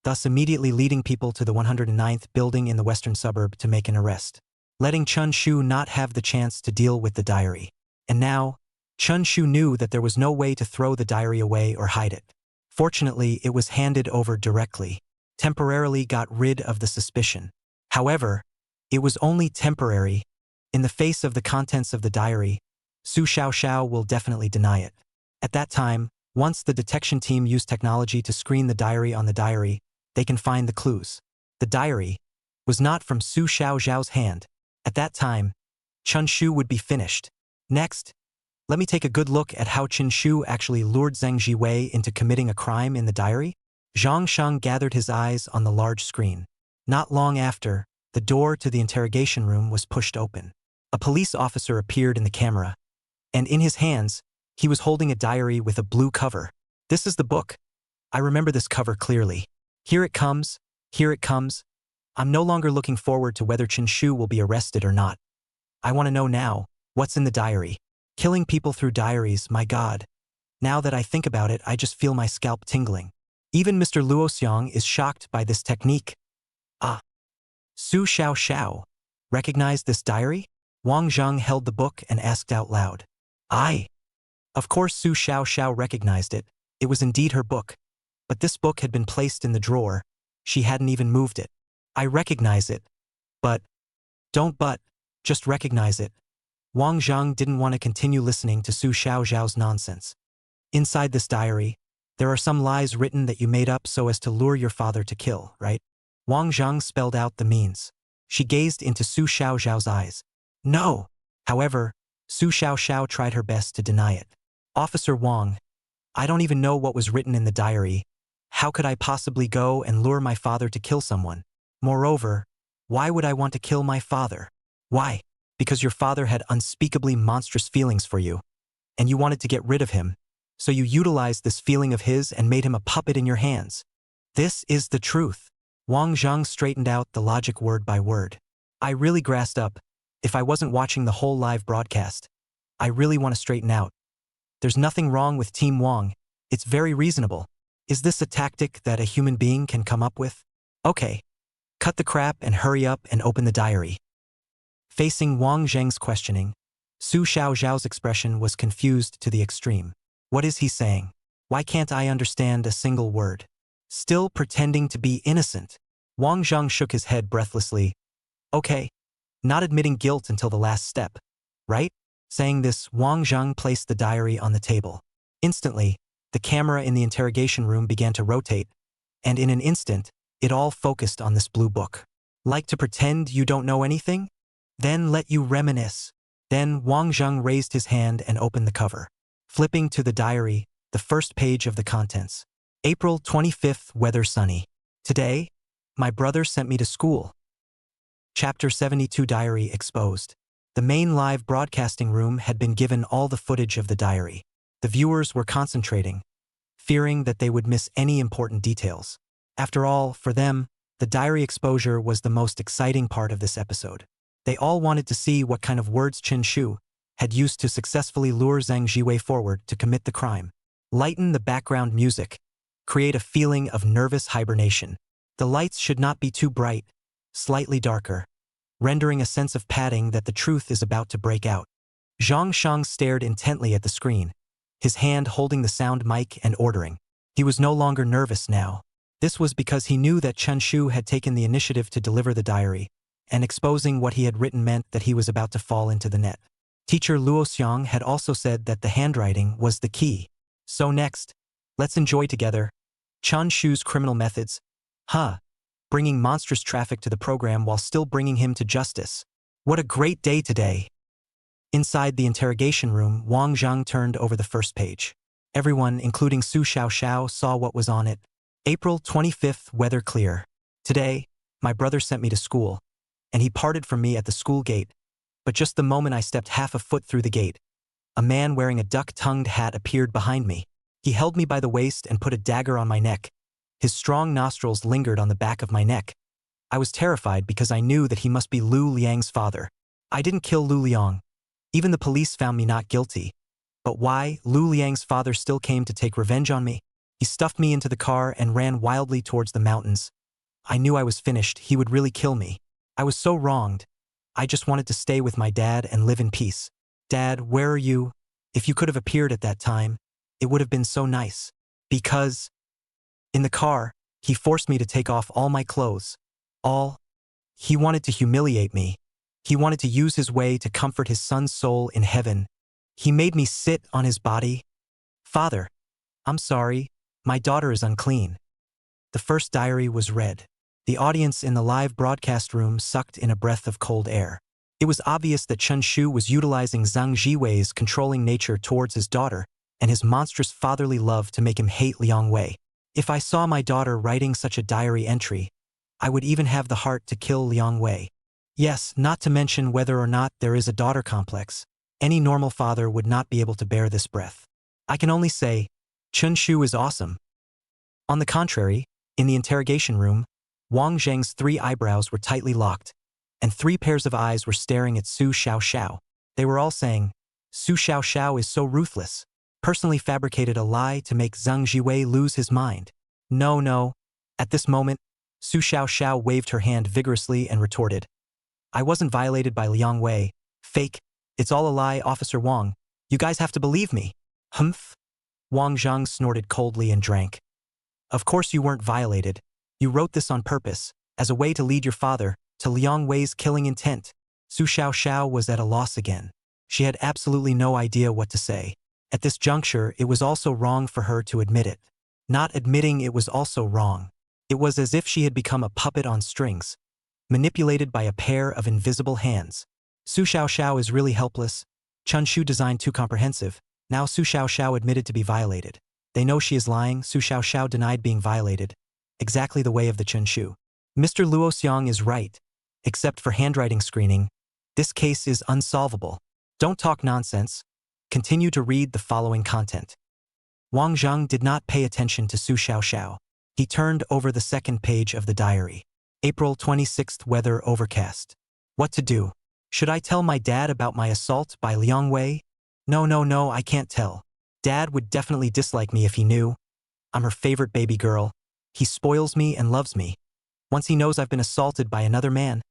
thus immediately leading people to the 109th building in the western suburb to make an arrest, letting Chun Shu not have the chance to deal with the diary. And now, Chun Shu knew that there was no way to throw the diary away or hide it. Fortunately, it was handed over directly, temporarily got rid of the suspicion. However, it was only temporary. In the face of the contents of the diary, Su Xiaoxiao will definitely deny it. At that time, once the detection team used technology to screen the diary on the diary, they can find the clues. The diary was not from Su Xiaoxiao's hand. At that time, Chun Shu would be finished. Next, let me take a good look at how Chun Shu actually lured Zheng Jiwei into committing a crime in the diary. Zhang Shang gathered his eyes on the large screen. Not long after, the door to the interrogation room was pushed open. A police officer appeared in the camera, and in his hands, he was holding a diary with a blue cover. This is the book. I remember this cover clearly. Here it comes, here it comes. I'm no longer looking forward to whether Chun Shu will be arrested or not. I want to know now, what's in the diary? Killing people through diaries, my God. Now that I think about it, I just feel my scalp tingling. Even Mr. Luoxiong is shocked by this technique. Ah. Su Xiaoxiao recognized this diary? Wang Zhang held the book and asked out loud. Aye. Of course Su Xiaoxiao recognized it. It was indeed her book. But this book had been placed in the drawer. She hadn't even moved it. I recognize it. But. Just recognize it. Wang Zhang didn't want to continue listening to Su Xiaoxiao's nonsense. Inside this diary, there are some lies written that you made up so as to lure your father to kill, right? Wang Zhang spelled out the means. She gazed into Su Xiaoxiao's eyes. No. However, Su Xiaoxiao tried her best to deny it. Officer Wang, I don't even know what was written in the diary. How could I possibly go and lure my father to kill someone? Moreover, why would I want to kill my father? Why? Because your father had unspeakably monstrous feelings for you, and you wanted to get rid of him, so you utilized this feeling of his and made him a puppet in your hands. This is the truth. Wang Zhang straightened out the logic word by word. I really grasped up. If I wasn't watching the whole live broadcast, I really want to straighten out. There's nothing wrong with Team Wang. It's very reasonable. Is this a tactic that a human being can come up with? Okay. Cut the crap and hurry up and open the diary. Facing Wang Zheng's questioning, Su Xiaoxiao's expression was confused to the extreme. What is he saying? Why can't I understand a single word? Still pretending to be innocent. Wang Zhang shook his head breathlessly. Okay. not admitting guilt until the last step, right? Saying this, Wang Zheng placed the diary on the table. Instantly, the camera in the interrogation room began to rotate, and in an instant, it all focused on this blue book. Like to pretend you don't know anything? Then let you reminisce. Then Wang Zheng raised his hand and opened the cover. Flipping to the diary, the first page of the contents. April 25th, weather sunny. Today, my brother sent me to school. Chapter 72 Diary exposed. The main live broadcasting room had been given all the footage of the diary. The viewers were concentrating, fearing that they would miss any important details. After all, for them, the diary exposure was the most exciting part of this episode. They all wanted to see what kind of words Chen Shu had used to successfully lure Zhang Jiwei forward to commit the crime. Lighten the background music. Create a feeling of nervous hibernation. The lights should not be too bright, slightly darker, rendering a sense of padding that the truth is about to break out. Zhang Shang stared intently at the screen, his hand holding the sound mic and ordering. He was no longer nervous now. This was because he knew that Chen Shu had taken the initiative to deliver the diary, and exposing what he had written meant that he was about to fall into the net. Teacher Luo Xiang had also said that the handwriting was the key. So next, let's enjoy together Chun Shu's criminal methods. Bringing monstrous traffic to the program while still bringing him to justice. What a great day today. Inside the interrogation room, Wang Zheng turned over the first page. Everyone, including Su Xiaoxiao, saw what was on it. April 25th, weather clear. Today, my brother sent me to school, and he parted from me at the school gate. But just the moment I stepped half a foot through the gate, a man wearing a duck-tongued hat appeared behind me. He held me by the waist and put a dagger on my neck. His strong nostrils lingered on the back of my neck. I was terrified because I knew that he must be Lu Liang's father. I didn't kill Lu Liang. Even the police found me not guilty. But why? Lu Liang's father still came to take revenge on me. He stuffed me into the car and ran wildly towards the mountains. I knew I was finished. He would really kill me. I was so wronged. I just wanted to stay with my dad and live in peace. Dad, where are you? If you could have appeared at that time, it would have been so nice. Because in the car, he forced me to take off all my clothes. He wanted to humiliate me. He wanted to use his way to comfort his son's soul in heaven. He made me sit on his body. Father, I'm sorry, my daughter is unclean. The first diary was read. The audience in the live broadcast room sucked in a breath of cold air. It was obvious that Chun Shu was utilizing Zhang Jiwei's controlling nature towards his daughter and his monstrous fatherly love to make him hate Liang Wei. If I saw my daughter writing such a diary entry, I would even have the heart to kill Liang Wei. Yes, not to mention whether or not there is a daughter complex. Any normal father would not be able to bear this breath. I can only say, Chun Shu is awesome. On the contrary, in the interrogation room, Wang Zheng's 3 eyebrows were tightly locked, and 3 pairs of eyes were staring at Su Xiaoxiao. They were all saying, Su Xiaoxiao is so ruthless, personally fabricated a lie to make Zhang Jiwei lose his mind. No. At this moment, Su Xiaoxiao waved her hand vigorously and retorted, I wasn't violated by Liang Wei. Fake. It's all a lie, Officer Wang. You guys have to believe me. Humph. Wang Zheng snorted coldly and drank. Of course you weren't violated. You wrote this on purpose, as a way to lead your father to Liang Wei's killing intent. Su Xiaoxiao was at a loss again. She had absolutely no idea what to say. At this juncture, it was also wrong for her to admit it. Not admitting it was also wrong. It was as if she had become a puppet on strings, manipulated by a pair of invisible hands. Su Xiaoxiao is really helpless. Chun Shu designed too comprehensive. Now Su Xiaoxiao admitted to be violated. They know she is lying. Su Xiaoxiao denied being violated. Exactly the way of the Chun Shu. Mr. Luo Xiang is right. Except for handwriting screening, this case is unsolvable. Don't talk nonsense. Continue to read the following content. Wang Zheng did not pay attention to Su Xiaoxiao. He turned over the second page of the diary. April 26th, weather overcast. What to do? Should I tell my dad about my assault by Liang Wei? No, I can't tell. Dad would definitely dislike me if he knew. I'm her favorite baby girl. He spoils me and loves me. Once he knows I've been assaulted by another man.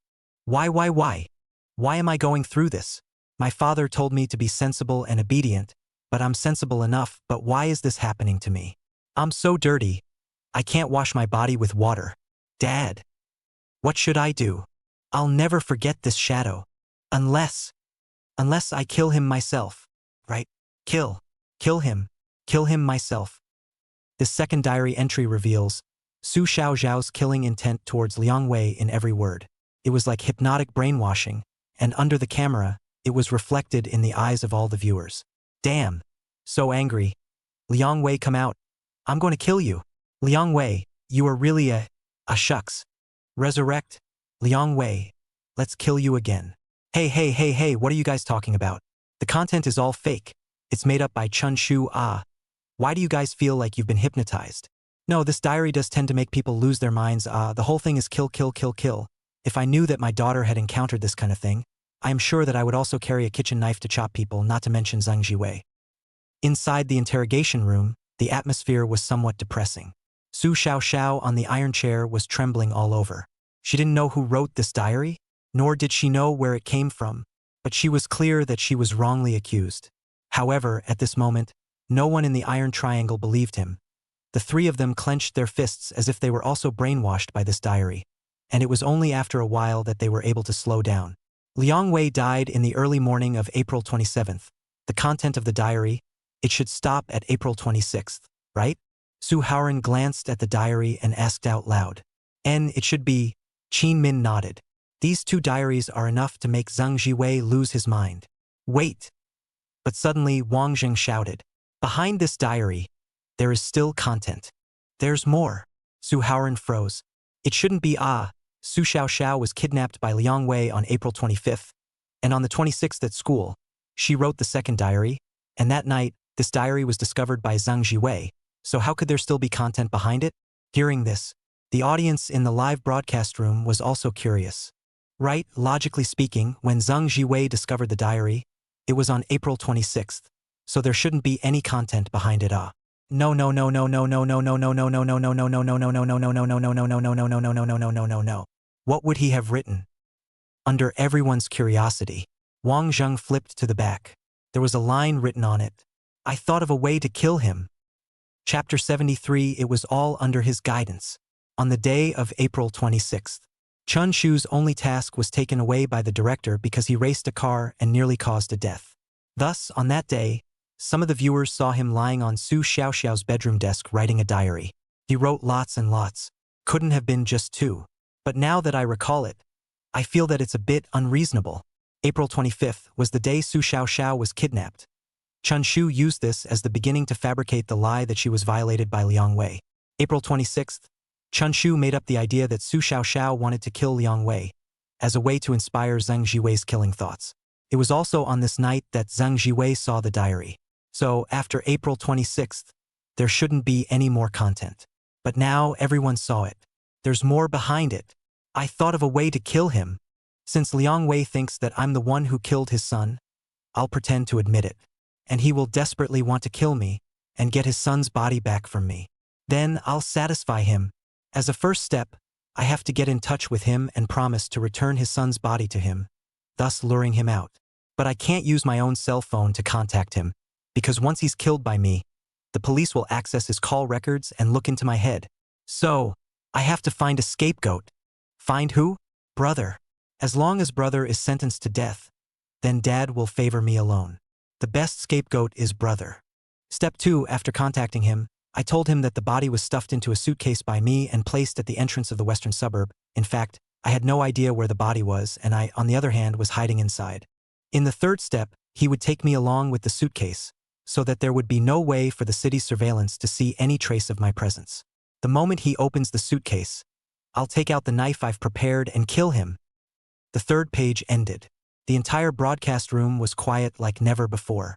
Why? Why am I going through this? My father told me to be sensible and obedient, but I'm sensible enough, but why is this happening to me? I'm so dirty. I can't wash my body with water. Dad. What should I do? I'll never forget this shadow. Unless I kill him myself. Right? Kill him myself. This second diary entry reveals Su Xiaoxiao's killing intent towards Liang Wei in every word. It was like hypnotic brainwashing, and under the camera, it was reflected in the eyes of all the viewers. Damn. So angry. Liang Wei, come out. I'm going to kill you. Liang Wei, you are really a shucks. Resurrect. Liang Wei, let's kill you again. Hey, what are you guys talking about? The content is all fake. It's made up by Chun Shu. Why do you guys feel like you've been hypnotized? No, this diary does tend to make people lose their minds. The whole thing is kill. If I knew that my daughter had encountered this kind of thing, I am sure that I would also carry a kitchen knife to chop people, not to mention Zhang Jiwei. Inside the interrogation room, the atmosphere was somewhat depressing. Su Xiaoxiao on the iron chair was trembling all over. She didn't know who wrote this diary, nor did she know where it came from, but she was clear that she was wrongly accused. However, at this moment, no one in the iron triangle believed him. The three of them clenched their fists as if they were also brainwashed by this diary, and it was only after a while that they were able to slow down. Liang Wei died in the early morning of April 27th. The content of the diary, it should stop at April 26th, right? Suharan glanced at the diary and asked out loud. It should be. Qin Min nodded. These two diaries are enough to make Zhang Jiwei lose his mind. Wait. But suddenly Wang Zheng shouted. Behind this diary, there is still content. There's more. Suharan froze. It shouldn't be. Su Xiaoxiao was kidnapped by Liang Wei on April 25th, and on the 26th at school, she wrote the second diary, and that night, this diary was discovered by Zhang Jiwei, so how could there still be content behind it? Hearing this, the audience in the live broadcast room was also curious. Right, logically speaking, when Zhang Jiwei discovered the diary, it was on April 26th, so there shouldn't be any content behind it. No. What would he have written? Under everyone's curiosity, Wang Zheng flipped to the back. There was a line written on it. I thought of a way to kill him. Chapter 73. It was all under his guidance. On the day of April 26th, Chun Shu's only task was taken away by the director because he raced a car and nearly caused a death. Thus, on that day, some of the viewers saw him lying on Su Xiaoxiao's bedroom desk writing a diary. He wrote lots and lots. Couldn't have been just two. But now that I recall it, I feel that it's a bit unreasonable. April 25th was the day Su Xiaoxiao was kidnapped. Chun Shu used this as the beginning to fabricate the lie that she was violated by Liang Wei. April 26th, Chun Shu made up the idea that Su Xiaoxiao wanted to kill Liang Wei, as a way to inspire Zhang Jiwei's killing thoughts. It was also on this night that Zhang Jiwei saw the diary. So, after April 26th, there shouldn't be any more content. But now everyone saw it. There's more behind it. I thought of a way to kill him. Since Liang Wei thinks that I'm the one who killed his son, I'll pretend to admit it. And he will desperately want to kill me and get his son's body back from me. Then I'll satisfy him. As a first step, I have to get in touch with him and promise to return his son's body to him, thus luring him out. But I can't use my own cell phone to contact him, because once he's killed by me, the police will access his call records and look into my head. So, I have to find a scapegoat. Find who? Brother. As long as brother is sentenced to death, then dad will favor me alone. The best scapegoat is brother. Step 2. After contacting him, I told him that the body was stuffed into a suitcase by me and placed at the entrance of the western suburb. In fact, I had no idea where the body was, and I, on the other hand, was hiding inside. In the third step, he would take me along with the suitcase, so that there would be no way for the city's surveillance to see any trace of my presence. The moment he opens the suitcase, I'll take out the knife I've prepared and kill him. The third page ended. The entire broadcast room was quiet like never before.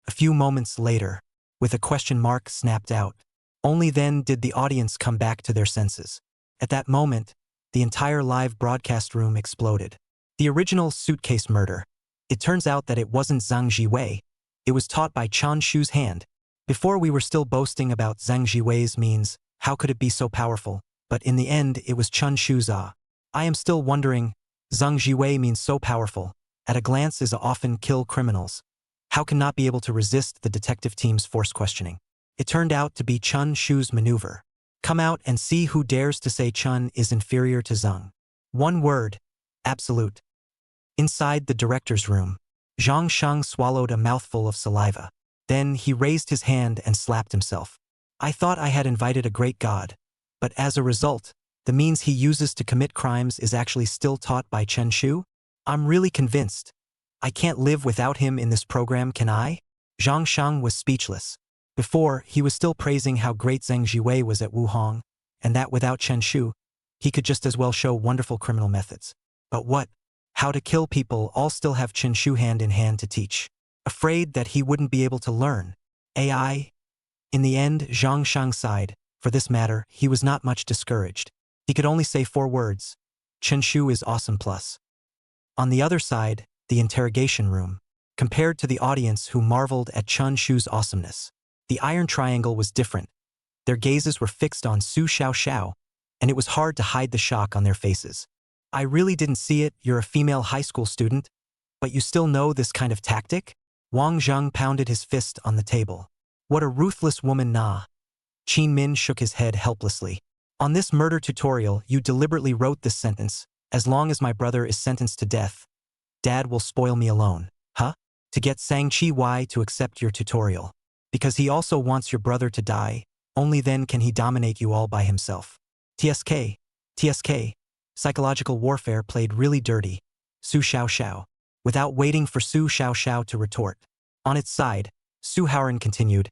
A few moments later, with a question mark snapped out. Only then did the audience come back to their senses. At that moment, the entire live broadcast room exploded. The original suitcase murder. It turns out that it wasn't Zhang Jiwei. It was taught by Chun Shu's hand. Before we were still boasting about Zhang Jiwei's means, how could it be so powerful? But in the end, it was Chun Shu's. I am still wondering, Zhang Jiwei means so powerful, at a glance is often kill criminals. How can not be able to resist the detective team's forced questioning? It turned out to be Chun Shu's maneuver. Come out and see who dares to say Chun is inferior to Zhang. One word, Absolute. Inside the director's room, Zhang Shang swallowed a mouthful of saliva. Then he raised his hand and slapped himself. I thought I had invited a great god, but as a result, the means he uses to commit crimes is actually still taught by Chen Shu? I'm really convinced. I can't live without him in this program, can I? Zhang Shang was speechless. Before, he was still praising how great Zheng Jiwei was at Wuhong, and that without Chen Shu, he could just as well show wonderful criminal methods. But what? How to kill people all still have Chen Shu hand in hand to teach. Afraid that he wouldn't be able to learn. AI? In the end, Zhang Shang sighed. For this matter, he was not much discouraged. He could only say 4 words. Chen Shu is awesome plus. On the other side, the interrogation room. Compared to the audience who marveled at Chun Shu's awesomeness, the iron triangle was different. Their gazes were fixed on Su Xiaoxiao, and it was hard to hide the shock on their faces. I really didn't see it, you're a female high school student, but you still know this kind of tactic? Wang Zheng pounded his fist on the table. What a ruthless woman, nah. Qin Min shook his head helplessly. On this murder tutorial, you deliberately wrote this sentence, as long as my brother is sentenced to death, Dad will spoil me alone. Huh? To get Sang-Chi Y to accept your tutorial. Because he also wants your brother to die, only then can he dominate you all by himself. TSK. Psychological warfare played really dirty. Su Xiaoxiao. Without waiting for Su Xiaoxiao to retort. On its side, Suharan continued.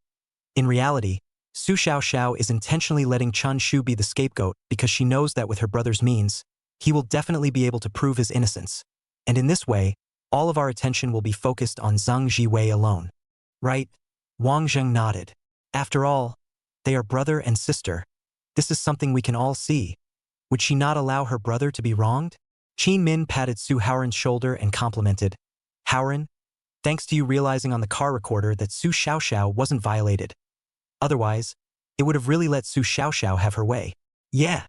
In reality, Su Xiaoxiao is intentionally letting Chun Shu be the scapegoat because she knows that with her brother's means, he will definitely be able to prove his innocence. And in this way, all of our attention will be focused on Zheng Jiwei alone. Right? Wang Zheng nodded. After all, they are brother and sister. This is something we can all see. Would she not allow her brother to be wronged? Qin Min patted Su Haoran's shoulder and complimented. Haoran, thanks to you realizing on the car recorder that Su Xiaoxiao wasn't violated. Otherwise, it would have really let Su Xiaoxiao have her way. Yeah.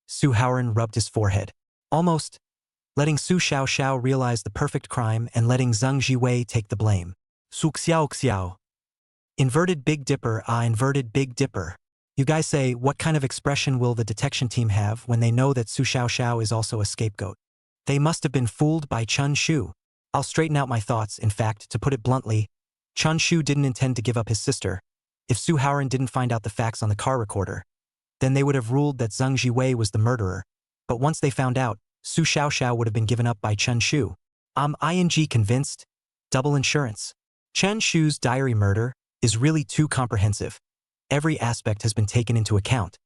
Su Haoran rubbed his forehead. Almost. Letting Su Xiaoxiao realize the perfect crime and letting Zheng Jiwei take the blame. Su Xiaoxiao. Inverted Big Dipper, inverted Big Dipper. You guys say, what kind of expression will the detection team have when they know that Su Xiaoxiao is also a scapegoat? They must have been fooled by Chun Shu. I'll straighten out my thoughts, in fact, to put it bluntly. Chun Shu didn't intend to give up his sister. If Su Haoran didn't find out the facts on the car recorder, then they would have ruled that Zheng Jiwei was the murderer. But once they found out, Su Xiaoxiao would have been given up by Chen Shu. I'm convinced. Double insurance. Chen Shu's diary murder is really too comprehensive. Every aspect has been taken into account.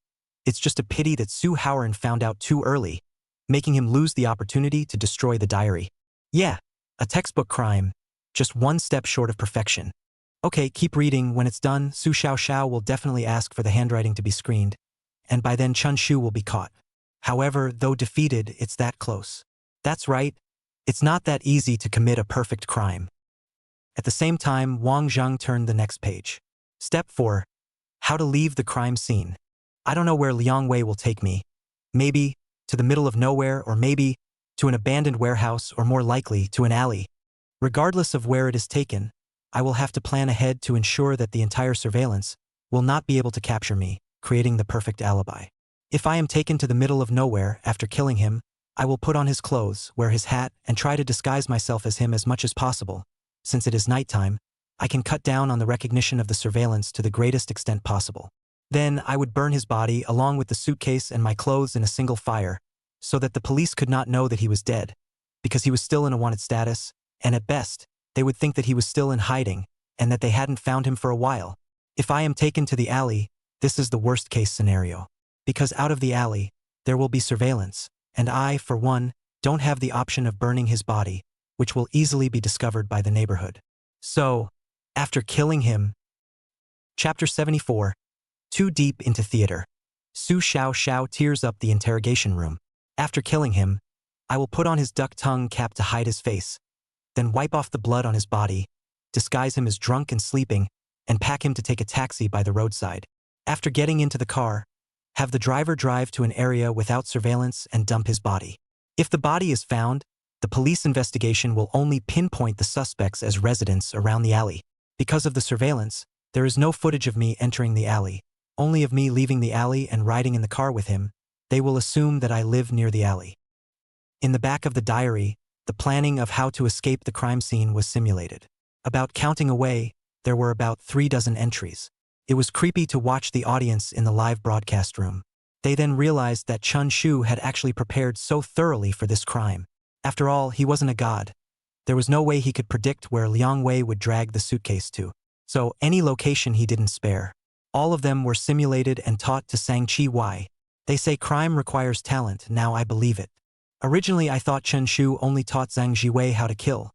It's just a pity that Su Haoran found out too early, making him lose the opportunity to destroy the diary. Yeah, a textbook crime, just one step short of perfection. Okay, keep reading. When it's done, Su Xiaoxiao will definitely ask for the handwriting to be screened, and by then Chun Shu will be caught. However, though defeated, it's that close. That's right. It's not that easy to commit a perfect crime. At the same time, Wang Zheng turned the next page. Step 4. How to leave the crime scene. I don't know where Liang Wei will take me. Maybe to the middle of nowhere, or maybe to an abandoned warehouse, or more likely to an alley. Regardless of where it is taken, I will have to plan ahead to ensure that the entire surveillance will not be able to capture me, creating the perfect alibi. If I am taken to the middle of nowhere after killing him, I will put on his clothes, wear his hat, and try to disguise myself as him as much as possible. Since it is nighttime, I can cut down on the recognition of the surveillance to the greatest extent possible. Then I would burn his body along with the suitcase and my clothes in a single fire, so that the police could not know that he was dead, because he was still in a wanted status, and at best, they would think that he was still in hiding, and that they hadn't found him for a while. If I am taken to the alley, this is the worst-case scenario. Because out of the alley, there will be surveillance, and I, for one, don't have the option of burning his body, which will easily be discovered by the neighborhood. So, after killing him... Chapter 74. Too deep into theater. Su Xiaoxiao tears up the interrogation room. After killing him, I will put on his duck tongue cap to hide his face, then wipe off the blood on his body, disguise him as drunk and sleeping, and pack him to take a taxi by the roadside. After getting into the car, have the driver drive to an area without surveillance and dump his body. If the body is found, the police investigation will only pinpoint the suspects as residents around the alley. Because of the surveillance, there is no footage of me entering the alley, only of me leaving the alley and riding in the car with him. They will assume that I live near the alley. In the back of the diary, the planning of how to escape the crime scene was simulated. About counting away, there were about 36 entries. It was creepy to watch the audience in the live broadcast room. They then realized that Chun Shu had actually prepared so thoroughly for this crime. After all, he wasn't a god. There was no way he could predict where Liang Wei would drag the suitcase to. So any location he didn't spare. All of them were simulated and taught to Sang-Chi Wai. They say crime requires talent, now I believe it. Originally I thought Chen Shu only taught Zhang Jiwei how to kill.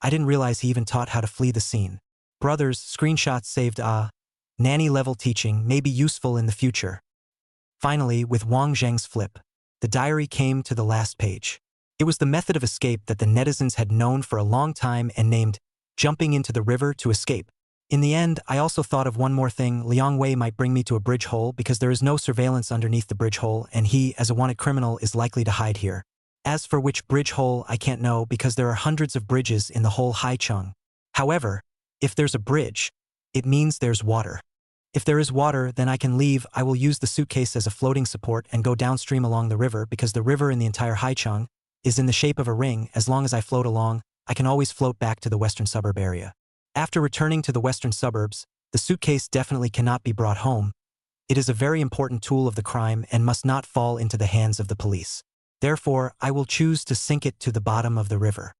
I didn't realize he even taught how to flee the scene. Brothers, screenshots saved nanny-level teaching may be useful in the future. Finally, with Wang Zheng's flip, the diary came to the last page. It was the method of escape that the netizens had known for a long time and named jumping into the river to escape. In the end, I also thought of one more thing. Liang Wei might bring me to a bridge hole because there is no surveillance underneath the bridge hole and he, as a wanted criminal, is likely to hide here. As for which bridge hole, I can't know because there are hundreds of bridges in the whole Haicheng. However, if there's a bridge, it means there's water. If there is water, then I can leave. I will use the suitcase as a floating support and go downstream along the river because the river in the entire Haicheng is in the shape of a ring. As long as I float along, I can always float back to the western suburb area. After returning to the western suburbs, the suitcase definitely cannot be brought home. It is a very important tool of the crime and must not fall into the hands of the police. Therefore, I will choose to sink it to the bottom of the river.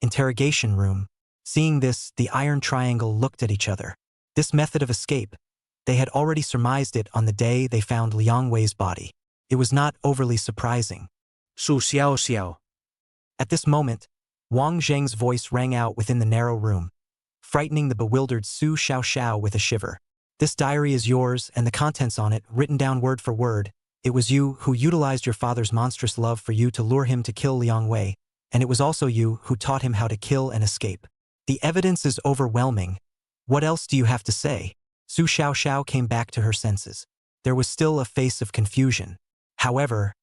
Interrogation room. Seeing this, the iron triangle looked at each other. This method of escape, they had already surmised it on the day they found Liang Wei's body. It was not overly surprising. Su Xiaoxiao. At this moment, Wang Zheng's voice rang out within the narrow room, frightening the bewildered Su Xiaoxiao with a shiver. This diary is yours and the contents on it, written down word for word. It was you who utilized your father's monstrous love for you to lure him to kill Liang Wei, and it was also you who taught him how to kill and escape. The evidence is overwhelming. What else do you have to say? Su Xiaoxiao came back to her senses. There was still a face of confusion. However,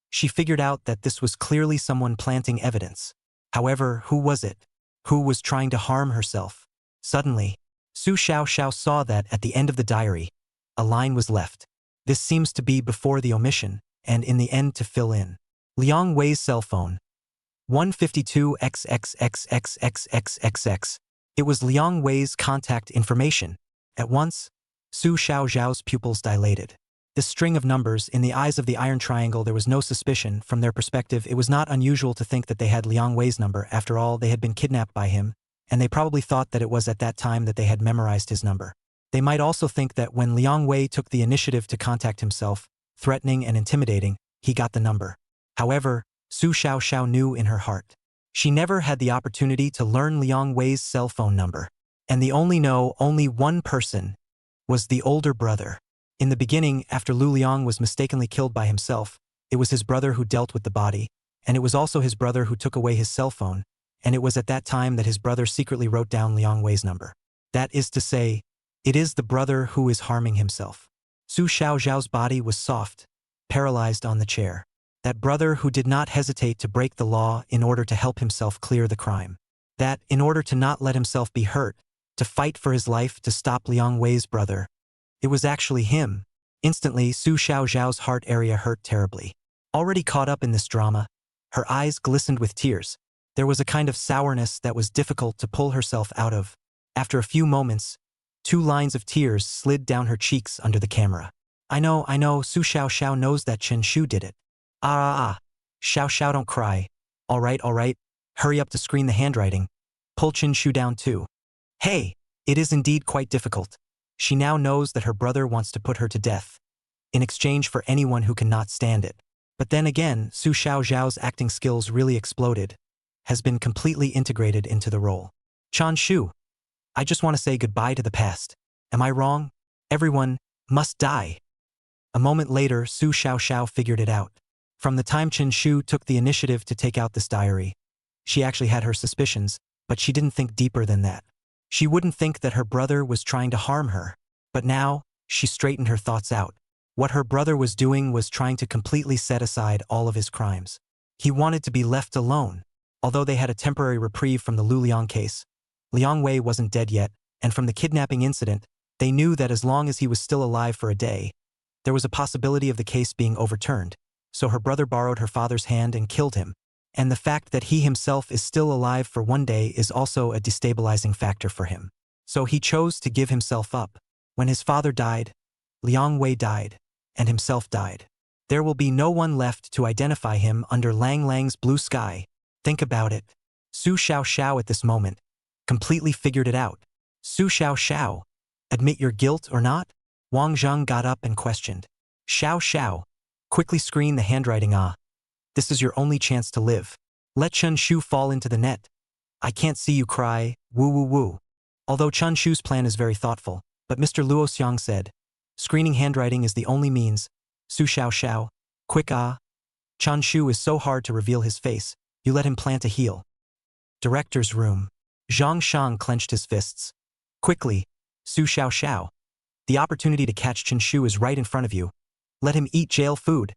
she figured out that this was clearly someone planting evidence. However, who was it? Who was trying to harm herself? Suddenly, Su Xiaoxiao saw that at the end of the diary, a line was left. This seems to be before the omission, and in the end to fill in. Liang Wei's cell phone. 152XXXXXXXX. It was Liang Wei's contact information. At once, Su Xiaoxiao's pupils dilated. This string of numbers, in the eyes of the iron triangle there was no suspicion. From their perspective, it was not unusual to think that they had Liang Wei's number. After all, they had been kidnapped by him, and they probably thought that it was at that time that they had memorized his number. They might also think that when Liang Wei took the initiative to contact himself, threatening and intimidating, he got the number. However, Su Xiaoxiao knew in her heart. She never had the opportunity to learn Liang Wei's cell phone number. And the only one person, was the older brother. In the beginning, after Lu Liang was mistakenly killed by himself, it was his brother who dealt with the body, and it was also his brother who took away his cell phone, and it was at that time that his brother secretly wrote down Liang Wei's number. That is to say, it is the brother who is harming himself. Su Xiaoxiao's body was soft, paralyzed on the chair. That brother who did not hesitate to break the law in order to help himself clear the crime. That, in order to not let himself be hurt, to fight for his life to stop Liang Wei's brother. It was actually him. Instantly, Su Xiaoxiao's heart area hurt terribly. Already caught up in this drama, her eyes glistened with tears. There was a kind of sourness that was difficult to pull herself out of. After a few moments, 2 lines of tears slid down her cheeks under the camera. I know, Su Xiaoxiao knows that Chen Shu did it. Xiaoxiao, don't cry. All right, hurry up to screen the handwriting. Pull Chen Shu down too. Hey, it is indeed quite difficult. She now knows that her brother wants to put her to death, in exchange for anyone who cannot stand it. But then again, Su Xiaoxiao's acting skills really exploded, has been completely integrated into the role. Chun Shu, I just want to say goodbye to the past. Am I wrong? Everyone must die. A moment later, Su Xiaoxiao figured it out. From the time Chun Shu took the initiative to take out this diary, she actually had her suspicions, but she didn't think deeper than that. She wouldn't think that her brother was trying to harm her. But now, she straightened her thoughts out. What her brother was doing was trying to completely set aside all of his crimes. He wanted to be left alone. Although they had a temporary reprieve from the Lu Liang case, Liang Wei wasn't dead yet, and from the kidnapping incident, they knew that as long as he was still alive for a day, there was a possibility of the case being overturned. So her brother borrowed her father's hand and killed him, and the fact that he himself is still alive for one day is also a destabilizing factor for him. So he chose to give himself up. When his father died, Liang Wei died, and himself died. There will be no one left to identify him under Lang Lang's blue sky. Think about it. Su Xiaoxiao at this moment completely figured it out. Su Xiaoxiao, admit your guilt or not? Wang Zheng got up and questioned. Xiaoxiao, quickly screen the handwriting. This is your only chance to live. Let Chun Shu fall into the net. I can't see you cry, woo woo woo. Although Chun Shu's plan is very thoughtful, but Mr. Luo Xiang said, screening handwriting is the only means. Su Xiaoxiao, quick Chun Shu is so hard to reveal his face, you let him plant a heel. Director's room. Zhang Shang clenched his fists. Quickly, Su Xiaoxiao. The opportunity to catch Chen Shu is right in front of you. Let him eat jail food.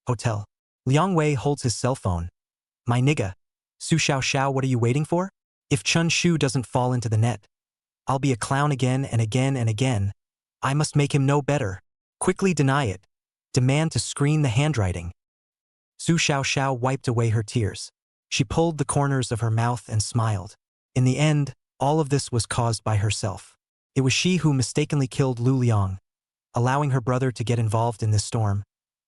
Hotel. Liang Wei holds his cell phone. My nigga. Su Xiaoxiao, what are you waiting for? If Chun Shu doesn't fall into the net, I'll be a clown again and again and again. I must make him know better. Quickly deny it. Demand to screen the handwriting. Su Xiaoxiao wiped away her tears. She pulled the corners of her mouth and smiled. In the end, all of this was caused by herself. It was she who mistakenly killed Lu Liang, allowing her brother to get involved in this storm,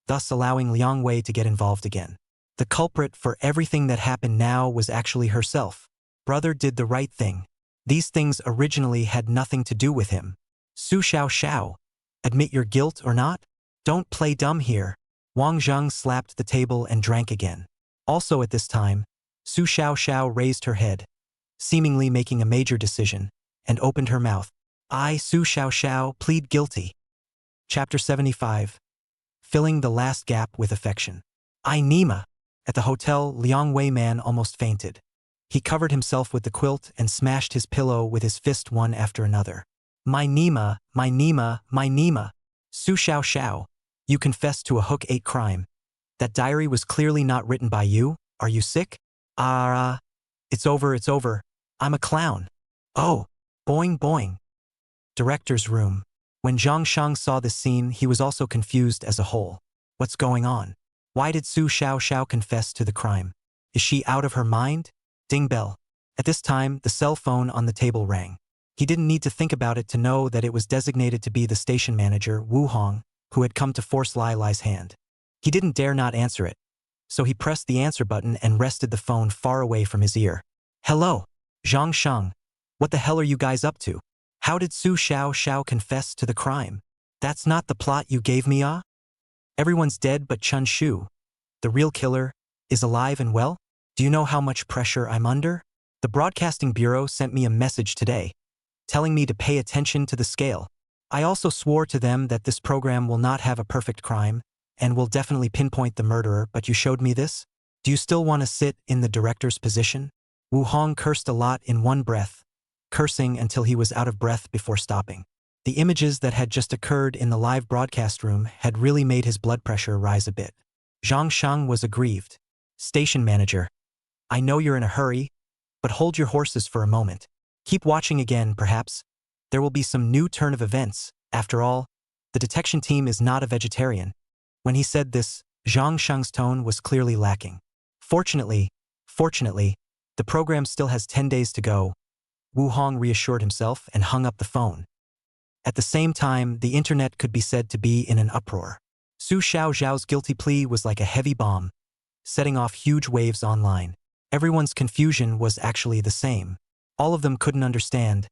thus allowing Liang Wei to get involved again. The culprit for everything that happened now was actually herself. Brother did the right thing. These things originally had nothing to do with him. Su Xiaoxiao, admit your guilt or not? Don't play dumb here. Wang Zheng slapped the table and drank again. Also at this time, Su Xiaoxiao raised her head, seemingly making a major decision, and opened her mouth. I, Su Xiaoxiao, plead guilty. Chapter 75. Filling the last gap with affection. I, Nima. At the hotel, Liang Wei man almost fainted. He covered himself with the quilt and smashed his pillow with his fist one after another. My Nima, my Nima, my Nima. Su Xiaoxiao, you confessed to a Hook 8 crime. That diary was clearly not written by you. Are you sick? It's over. I'm a clown. Oh, boing boing. Director's room. When Zhang Shang saw this scene, he was also confused as a whole. What's going on? Why did Su Xiaoxiao confess to the crime? Is she out of her mind? Ding bell. At this time, the cell phone on the table rang. He didn't need to think about it to know that it was designated to be the station manager, Wu Hong, who had come to force Lai Lai's hand. He didn't dare not answer it, so he pressed the answer button and rested the phone far away from his ear. Hello, Zhang Shang. What the hell are you guys up to? How did Su Xiaoxiao confess to the crime? That's not the plot you gave me, Everyone's dead but Chun Shu, the real killer, is alive and well? Do you know how much pressure I'm under? The Broadcasting Bureau sent me a message today, telling me to pay attention to the scale. I also swore to them that this program will not have a perfect crime, and will definitely pinpoint the murderer, but you showed me this? Do you still want to sit in the director's position? Wu Hong cursed a lot in one breath, cursing until he was out of breath before stopping. The images that had just occurred in the live broadcast room had really made his blood pressure rise a bit. Zhang Shang was aggrieved. Station manager. I know you're in a hurry, but hold your horses for a moment. Keep watching again, perhaps. There will be some new turn of events. After all, the detection team is not a vegetarian. When he said this, Zhang Shang's tone was clearly lacking. Fortunately, the program still has 10 days to go. Wu Hong reassured himself and hung up the phone. At the same time, the internet could be said to be in an uproar. Su Xiaoxiao's guilty plea was like a heavy bomb, setting off huge waves online. Everyone's confusion was actually the same. All of them couldn't understand.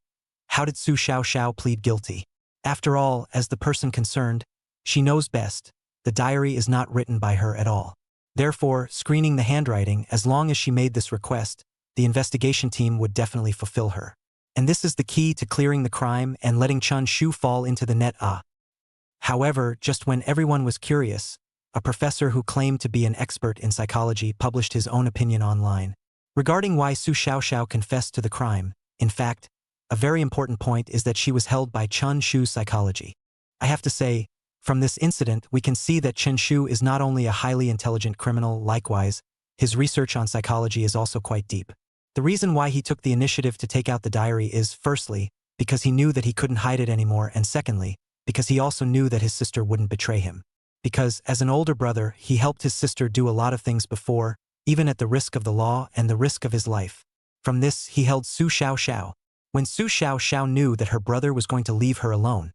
How did Su Xiaoxiao plead guilty? After all, as the person concerned, she knows best. The diary is not written by her at all. Therefore, screening the handwriting, as long as she made this request, the investigation team would definitely fulfill her. And this is the key to clearing the crime and letting Chun Shu fall into the net. However, just when everyone was curious, a professor who claimed to be an expert in psychology published his own opinion online regarding why Su Xiaoxiao confessed to the crime. In fact, a very important point is that she was held by Chun Shu's psychology. I have to say, from this incident, we can see that Chen Shu is not only a highly intelligent criminal, likewise, his research on psychology is also quite deep. The reason why he took the initiative to take out the diary is, firstly, because he knew that he couldn't hide it anymore, and secondly, because he also knew that his sister wouldn't betray him. Because, as an older brother, he helped his sister do a lot of things before, even at the risk of the law and the risk of his life. From this, he held Su Xiaoxiao. When Su Xiaoxiao knew that her brother was going to leave her alone,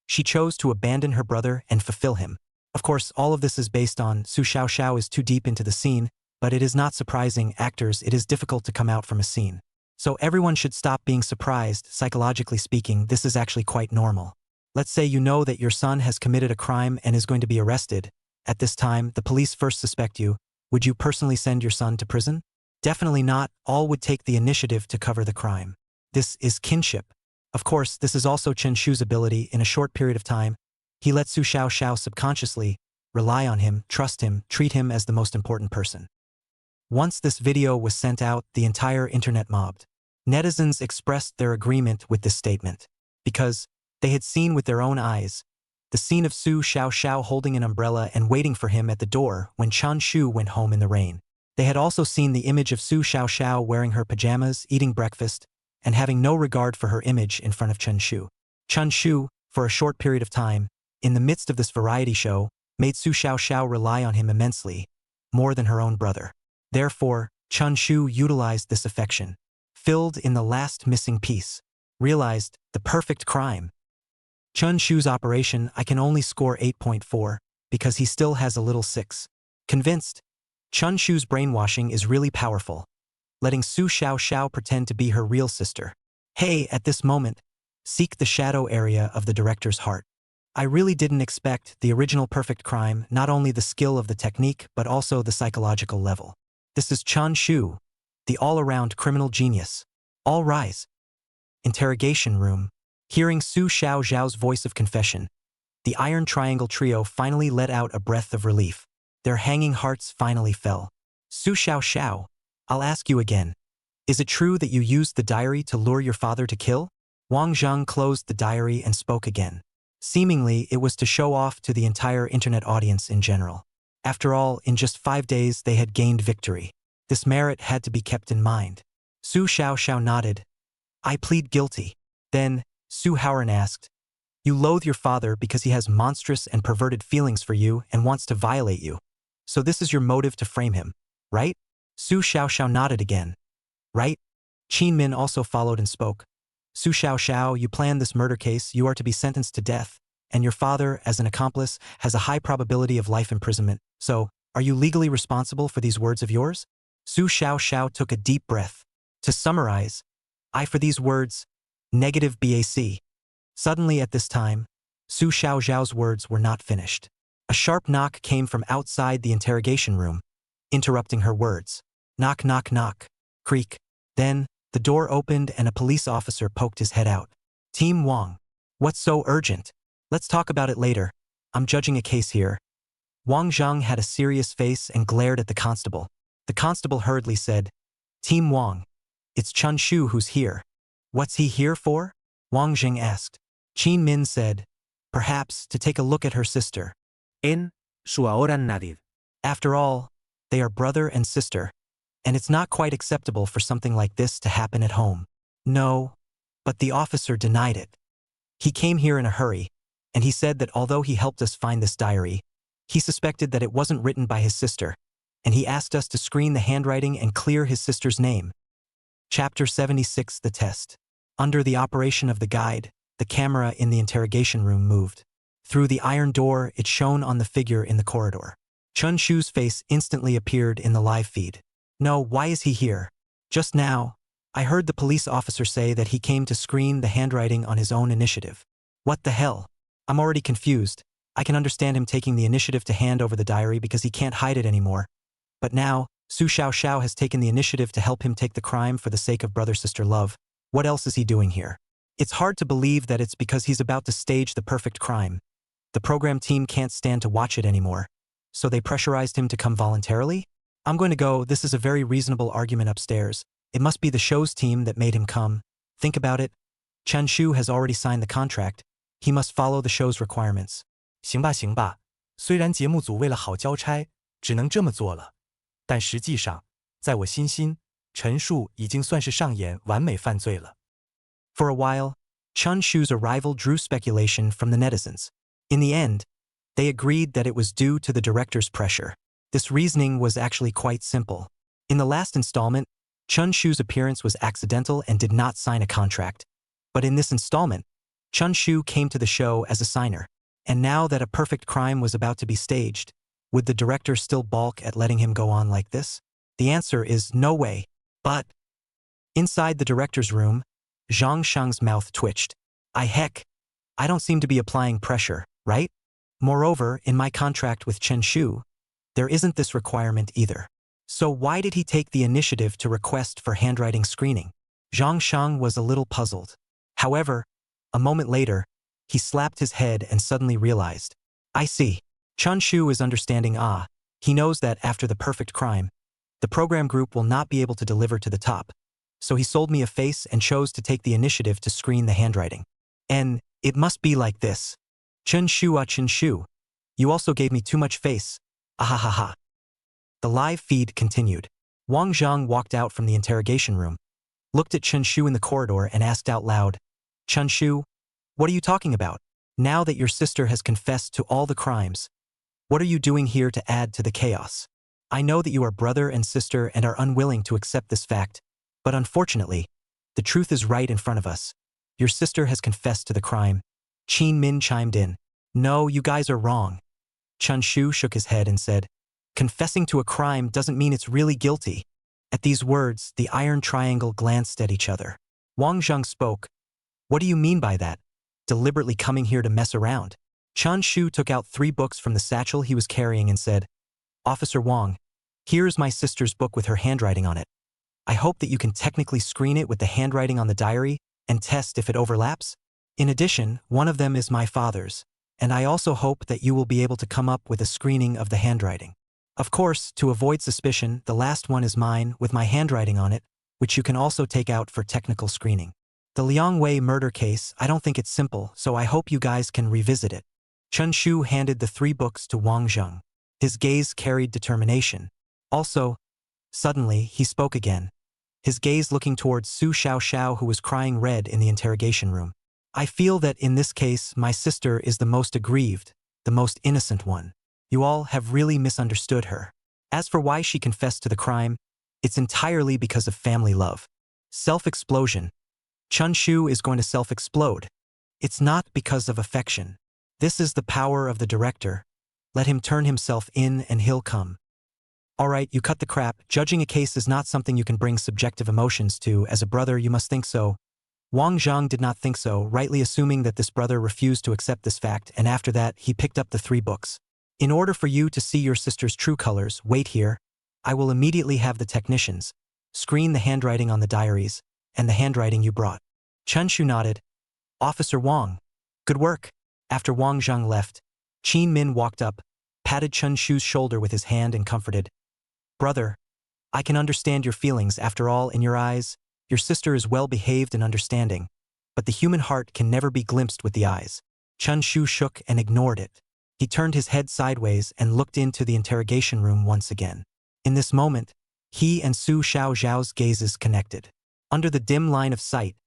she chose to abandon her brother and fulfill him. Of course, all of this is based on Su Xiaoxiao is too deep into the scene, but it is not surprising, actors, it is difficult to come out from a scene. So everyone should stop being surprised. Psychologically speaking, this is actually quite normal. Let's say you know that your son has committed a crime and is going to be arrested. At this time, the police first suspect you. Would you personally send your son to prison? Definitely not. All would take the initiative to cover the crime. This is kinship. Of course, this is also Chen Shu's ability. In a short period of time, he let Su Xiaoxiao subconsciously rely on him, trust him, treat him as the most important person. Once this video was sent out, the entire internet mobbed. Netizens expressed their agreement with this statement, because they had seen with their own eyes the scene of Su Xiaoxiao holding an umbrella and waiting for him at the door when Chun Shu went home in the rain. They had also seen the image of Su Xiaoxiao wearing her pajamas, eating breakfast, and having no regard for her image in front of Chen Shu. Chun Shu, for a short period of time, in the midst of this variety show, made Su Xiaoxiao rely on him immensely, more than her own brother. Therefore, Chun Shu utilized this affection, filled in the last missing piece, realized the perfect crime. Chun Shu's operation, I can only score 8.4, because he still has a little 6. Convinced, Chun Shu's brainwashing is really powerful, letting Su Xiaoxiao pretend to be her real sister. Hey, at this moment, seek the shadow area of the director's heart. I really didn't expect the original perfect crime, not only the skill of the technique, but also the psychological level. This is Chun Shu, the all-around criminal genius. All rise. Interrogation room. Hearing Su Xiaoxiao's voice of confession, the Iron Triangle trio finally let out a breath of relief. Their hanging hearts finally fell. Su Xiaoxiao, I'll ask you again. Is it true that you used the diary to lure your father to kill? Wang Zheng closed the diary and spoke again. Seemingly, it was to show off to the entire internet audience in general. After all, in just 5 days they had gained victory. This merit had to be kept in mind. Su Xiaoxiao nodded. I plead guilty. Then, Suharan asked, you loathe your father because he has monstrous and perverted feelings for you and wants to violate you. So this is your motive to frame him, right? Su Xiaoxiao nodded again. Right? Qin Min also followed and spoke. Su Xiaoxiao, you planned this murder case, you are to be sentenced to death, and your father, as an accomplice, has a high probability of life imprisonment. So, are you legally responsible for these words of yours? Su Xiaoxiao took a deep breath. To summarize, I for these words, negative BAC. Suddenly at this time, Su Xiaoxiao's words were not finished. A sharp knock came from outside the interrogation room, interrupting her words. Knock, knock, knock. Creak. Then, the door opened and a police officer poked his head out. Team Wang. What's so urgent? Let's talk about it later. I'm judging a case here. Wang Zheng had a serious face and glared at the constable. The constable hurriedly said, Team Wang. It's Chun Shu who's here. What's he here for? Wang Zheng asked. Qin Min said, perhaps to take a look at her sister. En, Suharan nadie. After all, they are brother and sister, and it's not quite acceptable for something like this to happen at home. No, but the officer denied it. He came here in a hurry, and he said that although he helped us find this diary, he suspected that it wasn't written by his sister, and he asked us to screen the handwriting and clear his sister's name. Chapter 76, The Test. Under the operation of the guide, the camera in the interrogation room moved. Through the iron door, it shone on the figure in the corridor. Chun Shu's face instantly appeared in the live feed. No, why is he here? Just now, I heard the police officer say that he came to screen the handwriting on his own initiative. What the hell? I'm already confused. I can understand him taking the initiative to hand over the diary because he can't hide it anymore. But now, Su Xiaoxiao has taken the initiative to help him take the crime for the sake of brother-sister love. What else is he doing here? It's hard to believe that it's because he's about to stage the perfect crime. The program team can't stand to watch it anymore. So they pressurized him to come voluntarily? I'm going to go, this is a very reasonable argument upstairs. It must be the show's team that made him come. Think about it. Chen Shu has already signed the contract. He must follow the show's requirements. 行吧行吧，虽然节目组为了好交差，只能这么做了，但实际上，在我心心，陈述已经算是上演完美犯罪了。For a while, Chun Shu's arrival drew speculation from the netizens. In the end, they agreed that it was due to the director's pressure. This reasoning was actually quite simple. In the last installment, Chun Shu's appearance was accidental and did not sign a contract. But in this installment, Chun Shu came to the show as a signer. And now that a perfect crime was about to be staged, would the director still balk at letting him go on like this? The answer is no way. But inside the director's room, Zhang Shang's mouth twitched. I don't seem to be applying pressure, right? Moreover, in my contract with Chen Shu, there isn't this requirement either. So why did he take the initiative to request for handwriting screening? Zhang Shang was a little puzzled. However, a moment later, he slapped his head and suddenly realized. I see. Chun Shu is understanding. He knows that after the perfect crime, the program group will not be able to deliver to the top. So he sold me a face and chose to take the initiative to screen the handwriting. And it must be like this. Chun Shu, you also gave me too much face. Ahahaha. The live feed continued. Wang Zhang walked out from the interrogation room, looked at Chun Shu in the corridor and asked out loud, Chun Shu, what are you talking about? Now that your sister has confessed to all the crimes, what are you doing here to add to the chaos? I know that you are brother and sister and are unwilling to accept this fact, but unfortunately, the truth is right in front of us. Your sister has confessed to the crime. Qin Min chimed in. No, you guys are wrong. Chun Shu shook his head and said, confessing to a crime doesn't mean it's really guilty. At these words, the iron triangle glanced at each other. Wang Zhang spoke. What do you mean by that? Deliberately coming here to mess around? Chun Shu took out 3 books from the satchel he was carrying and said, Officer Wang, here's my sister's book with her handwriting on it. I hope that you can technically screen it with the handwriting on the diary and test if it overlaps. In addition, one of them is my father's, and I also hope that you will be able to come up with a screening of the handwriting. Of course, to avoid suspicion, the last one is mine with my handwriting on it, which you can also take out for technical screening. The Liang Wei murder case, I don't think it's simple, so I hope you guys can revisit it. Chun Shu handed the 3 books to Wang Zhang. His gaze carried determination. Also, suddenly, he spoke again, his gaze looking towards Su Xiaoxiao, who was crying red in the interrogation room. I feel that in this case, my sister is the most aggrieved, the most innocent one. You all have really misunderstood her. As for why she confessed to the crime, it's entirely because of family love. Self-explosion. Chun Shu is going to self-explode. It's not because of affection. This is the power of the director. Let him turn himself in and he'll come. Alright, you cut the crap. Judging a case is not something you can bring subjective emotions to. As a brother, you must think so. Wang Zhang did not think so, rightly assuming that this brother refused to accept this fact, and after that, he picked up the 3 books. In order for you to see your sister's true colors, wait here. I will immediately have the technicians screen the handwriting on the diaries and the handwriting you brought. Chun Shu nodded. Officer Wang. Good work. After Wang Zhang left, Qin Min walked up, patted Chun Shu's shoulder with his hand and comforted. Brother, I can understand your feelings. After all, in your eyes, your sister is well-behaved and understanding, but the human heart can never be glimpsed with the eyes. Chun Shu shook and ignored it. He turned his head sideways and looked into the interrogation room once again. In this moment, he and Su Xiaoxiao's gazes connected. Under the dim line of sight,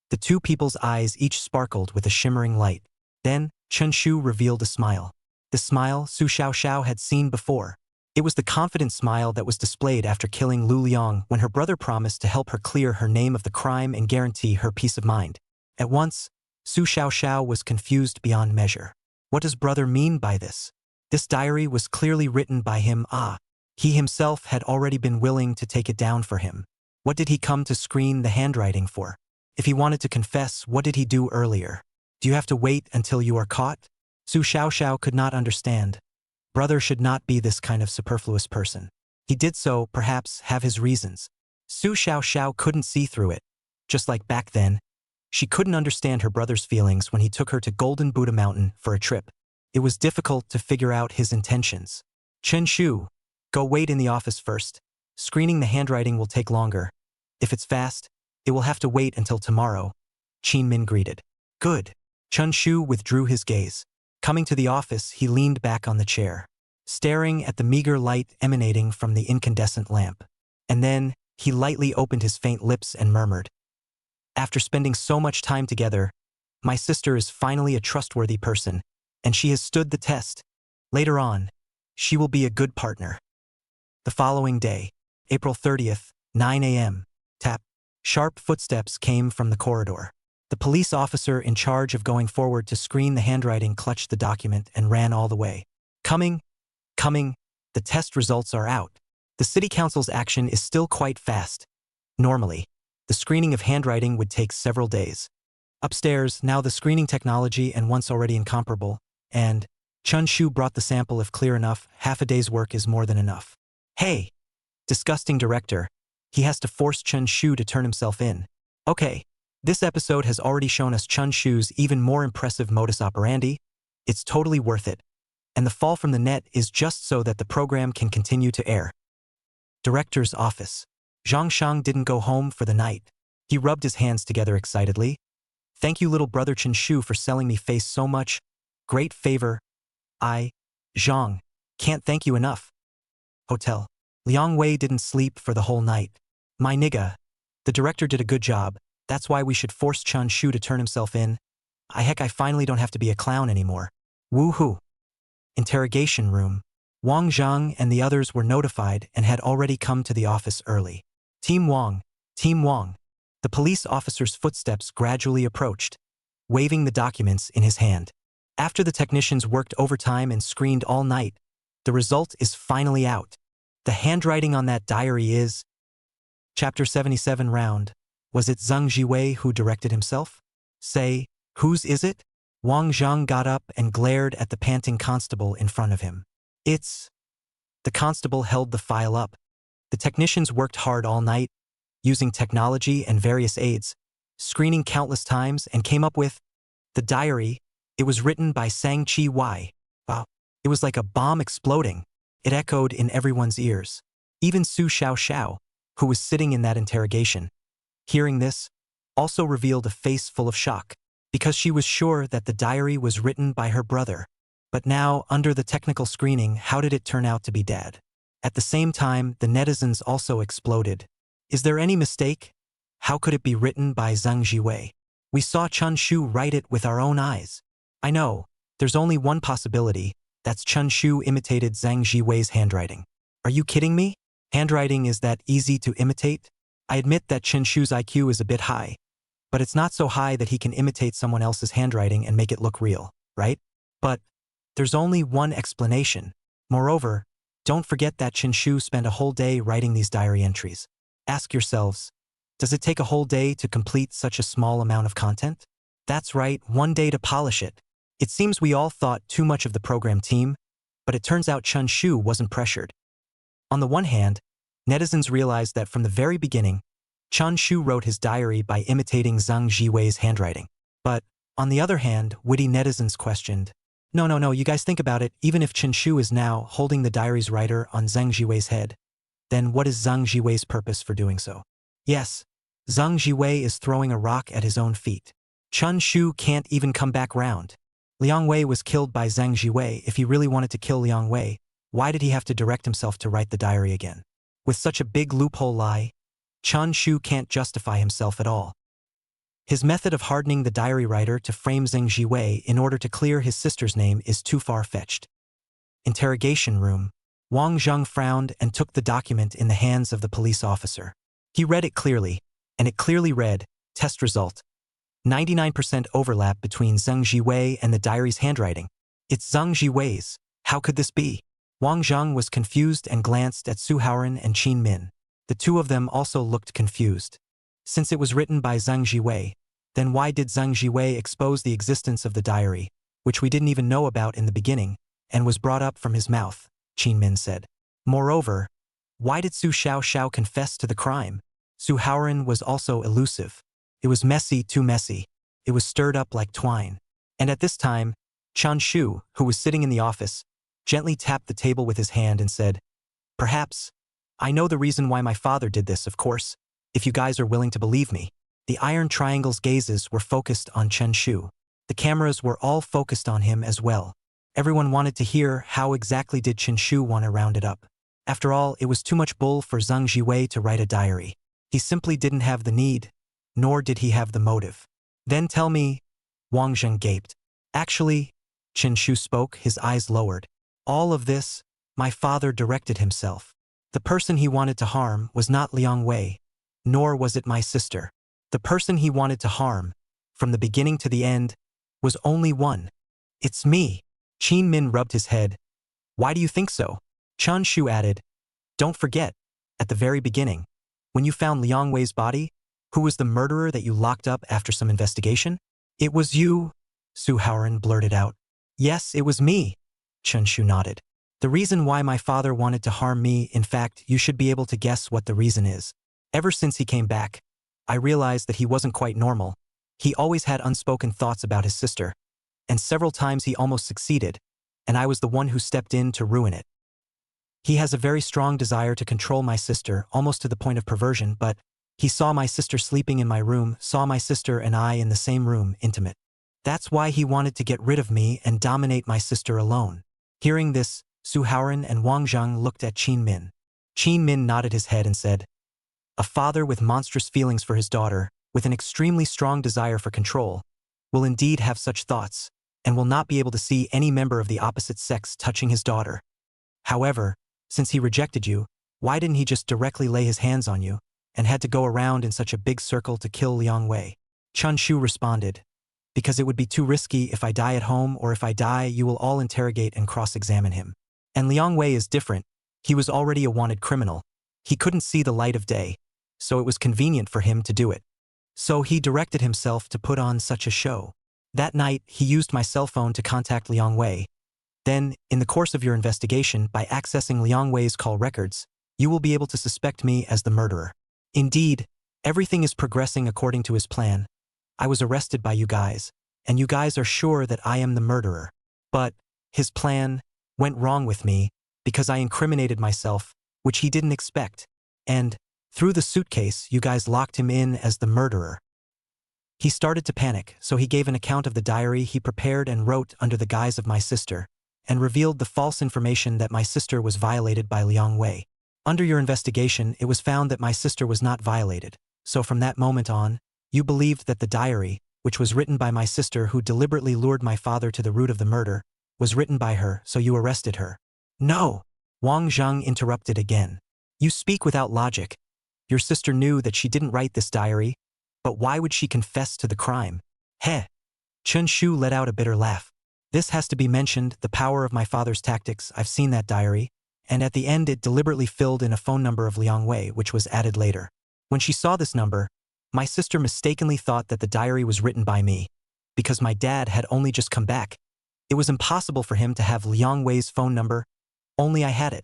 the 2 people's eyes each sparkled with a shimmering light. Then, Chun Shu revealed a smile. The smile Su Xiaoxiao had seen before. It was the confident smile that was displayed after killing Lu Liang when her brother promised to help her clear her name of the crime and guarantee her peace of mind. At once, Su Xiaoxiao was confused beyond measure. What does brother mean by this? This diary was clearly written by him. He himself had already been willing to take it down for him. What did he come to screen the handwriting for? If he wanted to confess, what did he do earlier? Do you have to wait until you are caught? Su Xiaoxiao could not understand. Brother should not be this kind of superfluous person. He did so, perhaps, have his reasons. Su Xiaoxiao couldn't see through it. Just like back then, she couldn't understand her brother's feelings when he took her to Golden Buddha Mountain for a trip. It was difficult to figure out his intentions. Chen Shu, go wait in the office first. Screening the handwriting will take longer. If it's fast, it will have to wait until tomorrow. Qin Min greeted. Good. Chun Shu withdrew his gaze. Coming to the office, he leaned back on the chair, staring at the meager light emanating from the incandescent lamp. And then, he lightly opened his faint lips and murmured, After spending so much time together, my sister is finally a trustworthy person, and she has stood the test. Later on, she will be a good partner. The following day, April 30th, 9 a.m. Tap. Sharp footsteps came from the corridor. The police officer in charge of going forward to screen the handwriting clutched the document and ran all the way. Coming. The test results are out. The city council's action is still quite fast. Normally, the screening of handwriting would take several days. Upstairs, now the screening technology and once already incomparable, and Chun Shu brought the sample if clear enough, half a day's work is more than enough. Hey! Disgusting director. He has to force Chen Shu to turn himself in. Okay, this episode has already shown us Chun Shu's even more impressive modus operandi. It's totally worth it. And the fall from the net is just so that the program can continue to air. Director's office. Zhang Shang didn't go home for the night. He rubbed his hands together excitedly. Thank you, little brother Chen Shu, for selling me face so much. Great favor. Zhang, can't thank you enough. Hotel. Liang Wei didn't sleep for the whole night. My nigga. The director did a good job. That's why we should force Chun Shu to turn himself in. I finally don't have to be a clown anymore. Woohoo. Interrogation room. Wang Zhang and the others were notified and had already come to the office early. Team Wang. The police officer's footsteps gradually approached, waving the documents in his hand. After the technicians worked overtime and screened all night, the result is finally out. The handwriting on that diary is… Chapter 77 round. Was it Zhang Jiwei who directed himself? Say, whose is it? Wang Zhang got up and glared at the panting constable in front of him. It's… The constable held the file up. The technicians worked hard all night, using technology and various aids, screening countless times, and came up with the diary. It was written by Sang Chi Wai. Wow. It was like a bomb exploding. It echoed in everyone's ears. Even Su Xiaoxiao, who was sitting in that interrogation, hearing this, also revealed a face full of shock, because she was sure that the diary was written by her brother. But now, under the technical screening, how did it turn out to be Dad? At the same time, the netizens also exploded. Is there any mistake? How could it be written by Zhang Jiwei? We saw Chun Shu write it with our own eyes. I know, there's only one possibility. That's Chun Shu imitated Zhang Jiwei's handwriting. Are you kidding me? Handwriting is that easy to imitate? I admit that Chen Shu's IQ is a bit high, but it's not so high that he can imitate someone else's handwriting and make it look real, right? But there's only one explanation. Moreover, don't forget that Chen Shu spent a whole day writing these diary entries. Ask yourselves, does it take a whole day to complete such a small amount of content? That's right, 1 day to polish it. It seems we all thought too much of the program team, but it turns out Chun Shu wasn't pressured. On the one hand, netizens realized that from the very beginning, Chun Shu wrote his diary by imitating Zhang Jiwei's handwriting. But, on the other hand, witty netizens questioned, No, you guys think about it, even if Chen Shu is now holding the diary's writer on Zhang Jiwei's head, then what is Zhang Jiwei's purpose for doing so? Yes, Zhang Jiwei is throwing a rock at his own feet. Chun Shu can't even come back round. Liang Wei was killed by Zhang Jiwei. If he really wanted to kill Liang Wei, why did he have to direct himself to write the diary again? With such a big loophole lie, Chun Shu can't justify himself at all. His method of hardening the diary writer to frame Zhang Jiwei in order to clear his sister's name is too far-fetched. Interrogation room. Wang Zhang frowned and took the document in the hands of the police officer. He read it clearly, and it clearly read, test result. 99% overlap between Zhang Jiwei and the diary's handwriting. It's Zhang Jiwei's. How could this be? Wang Zhang was confused and glanced at Suharan and Qin Min. The two of them also looked confused. Since it was written by Zhang Jiwei, then why did Zhang Jiwei expose the existence of the diary, which we didn't even know about in the beginning, and was brought up from his mouth, Qin Min said. Moreover, why did Su Xiaoxiao confess to the crime? Suharan was also elusive. It was messy, too messy. It was stirred up like twine. And at this time, Chun Shu, who was sitting in the office, gently tapped the table with his hand and said, Perhaps. I know the reason why my father did this, of course, if you guys are willing to believe me. The iron triangle's gazes were focused on Chen Shu. The cameras were all focused on him as well. Everyone wanted to hear how exactly did Chen Shu want to round it up. After all, it was too much bull for Zhang Jiwei to write a diary. He simply didn't have the need, nor did he have the motive. Then tell me, Wang Zheng gaped. Actually, Chen Shu spoke, his eyes lowered. All of this, my father directed himself. The person he wanted to harm was not Liang Wei, nor was it my sister. The person he wanted to harm, from the beginning to the end, was only one. It's me. Qin Min rubbed his head. Why do you think so? Chun Shu added, don't forget, at the very beginning, when you found Liang Wei's body, who was the murderer that you locked up after some investigation? It was you, Suharan blurted out. Yes, it was me, Chen Shu nodded. The reason why my father wanted to harm me, in fact, you should be able to guess what the reason is. Ever since he came back, I realized that he wasn't quite normal. He always had unspoken thoughts about his sister, and several times he almost succeeded, and I was the one who stepped in to ruin it. He has a very strong desire to control my sister, almost to the point of perversion, but he saw my sister sleeping in my room, saw my sister and I in the same room, intimate. That's why he wanted to get rid of me and dominate my sister alone. Hearing this, Suharan and Wang Zhang looked at Qin Min. Qin Min nodded his head and said, a father with monstrous feelings for his daughter, with an extremely strong desire for control, will indeed have such thoughts, and will not be able to see any member of the opposite sex touching his daughter. However, since he rejected you, why didn't he just directly lay his hands on you, and had to go around in such a big circle to kill Liang Wei? Chun Shu responded, because it would be too risky if I die at home, or if I die you will all interrogate and cross-examine him. And Liang Wei is different. He was already a wanted criminal. He couldn't see the light of day, so it was convenient for him to do it. So he directed himself to put on such a show. That night, he used my cell phone to contact Liang Wei. Then, in the course of your investigation, by accessing Liang Wei's call records, you will be able to suspect me as the murderer. Indeed, everything is progressing according to his plan. I was arrested by you guys, and you guys are sure that I am the murderer. But his plan went wrong with me because I incriminated myself, which he didn't expect, and through the suitcase, you guys locked him in as the murderer. He started to panic, so he gave an account of the diary he prepared and wrote under the guise of my sister, and revealed the false information that my sister was violated by Liang Wei. Under your investigation, it was found that my sister was not violated, so from that moment on, you believed that the diary, which was written by my sister who deliberately lured my father to the root of the murder, was written by her, so you arrested her. No! Wang Zhang interrupted again. You speak without logic. Your sister knew that she didn't write this diary, but why would she confess to the crime? Heh! Chun Shu let out a bitter laugh. This has to be mentioned, the power of my father's tactics. I've seen that diary, and at the end it deliberately filled in a phone number of Liang Wei, which was added later. When she saw this number, my sister mistakenly thought that the diary was written by me, because my dad had only just come back. It was impossible for him to have Liang Wei's phone number, only I had it.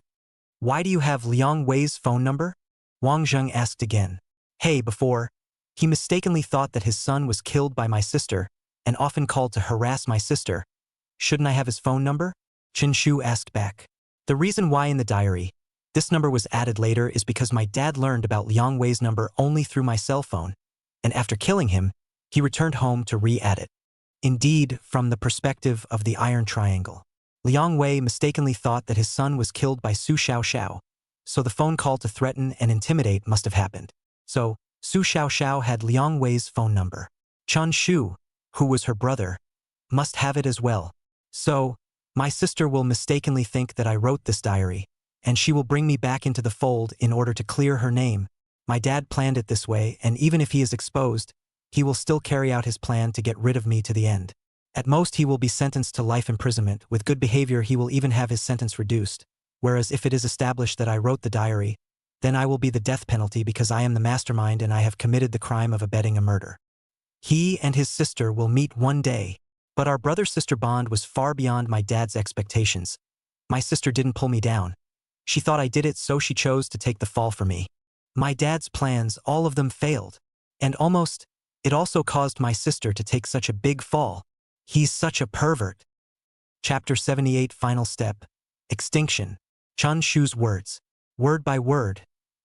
Why do you have Liang Wei's phone number? Wang Zheng asked again. Hey, before, he mistakenly thought that his son was killed by my sister, and often called to harass my sister. Shouldn't I have his phone number? Chen Shu asked back. The reason why in the diary, this number was added later is because my dad learned about Liang Wei's number only through my cell phone, and after killing him, he returned home to re-add it. Indeed, from the perspective of the Iron Triangle, Liang Wei mistakenly thought that his son was killed by Su Xiaoxiao, so the phone call to threaten and intimidate must have happened. So, Su Xiaoxiao had Liang Wei's phone number. Chun Shu, who was her brother, must have it as well. So, my sister will mistakenly think that I wrote this diary, and she will bring me back into the fold in order to clear her name. My dad planned it this way, and even if he is exposed, he will still carry out his plan to get rid of me to the end. At most he will be sentenced to life imprisonment. With good behavior he will even have his sentence reduced, whereas if it is established that I wrote the diary, then I will be the death penalty because I am the mastermind and I have committed the crime of abetting a murder. He and his sister will meet one day, but our brother-sister bond was far beyond my dad's expectations. My sister didn't pull me down. She thought I did it, so she chose to take the fall for me. My dad's plans, all of them failed. And it also caused my sister to take such a big fall. He's such a pervert. Chapter 78 Final Step. Extinction. Chun Shu's words. Word by word,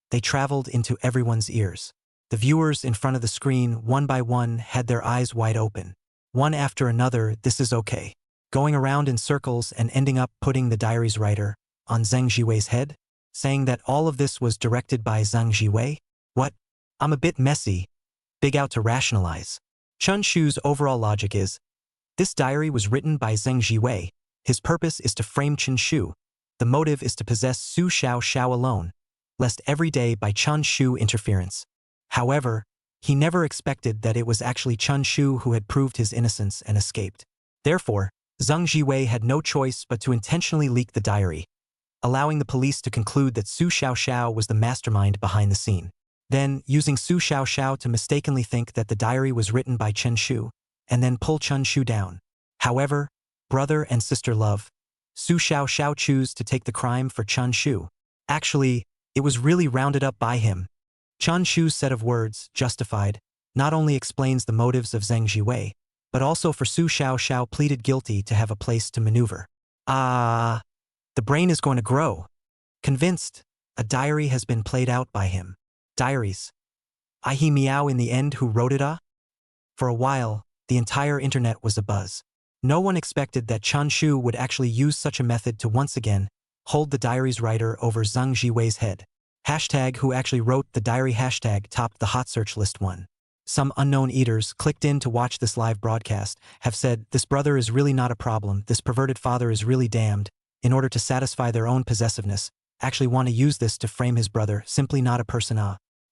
they traveled into everyone's ears. The viewers in front of the screen, one by one, had their eyes wide open. One after another, this is okay. Going around in circles and ending up putting the diary's writer on Zheng Jiwei's head, saying that all of this was directed by Zheng Jiwei? What? I'm a bit messy. Big out to rationalize. Chun Shu's overall logic is, this diary was written by Zheng Jiwei. His purpose is to frame Chen Shu. The motive is to possess Su Xiaoxiao alone. lest every day by Chun Shu interference. However, he never expected that it was actually Chun Shu who had proved his innocence and escaped. Therefore, Zhang Jiwei had no choice but to intentionally leak the diary, allowing the police to conclude that Su Xiaoxiao was the mastermind behind the scene. Then, using Su Xiaoxiao to mistakenly think that the diary was written by Chen Shu, and then pull Chun Shu down. However, brother and sister love, Su Xiaoxiao choose to take the crime for Chun Shu. Actually, it was really rounded up by him. Chun Shu's set of words, justified, not only explains the motives of Zhang Jiwei, but also for Su Xiaoxiao pleaded guilty to have a place to maneuver. The brain is going to grow. Convinced, a diary has been played out by him. Diaries. He meow in the end who wrote it For a while, the entire internet was abuzz. No one expected that Chun Shu would actually use such a method to once again hold the diary's writer over Zhang Jiwei's head. Hashtag who actually wrote the diary hashtag topped the hot search list one. Some unknown eaters clicked in to watch this live broadcast have said, this brother is really not a problem, this perverted father is really damned, in order to satisfy their own possessiveness, actually want to use this to frame his brother, simply not a person.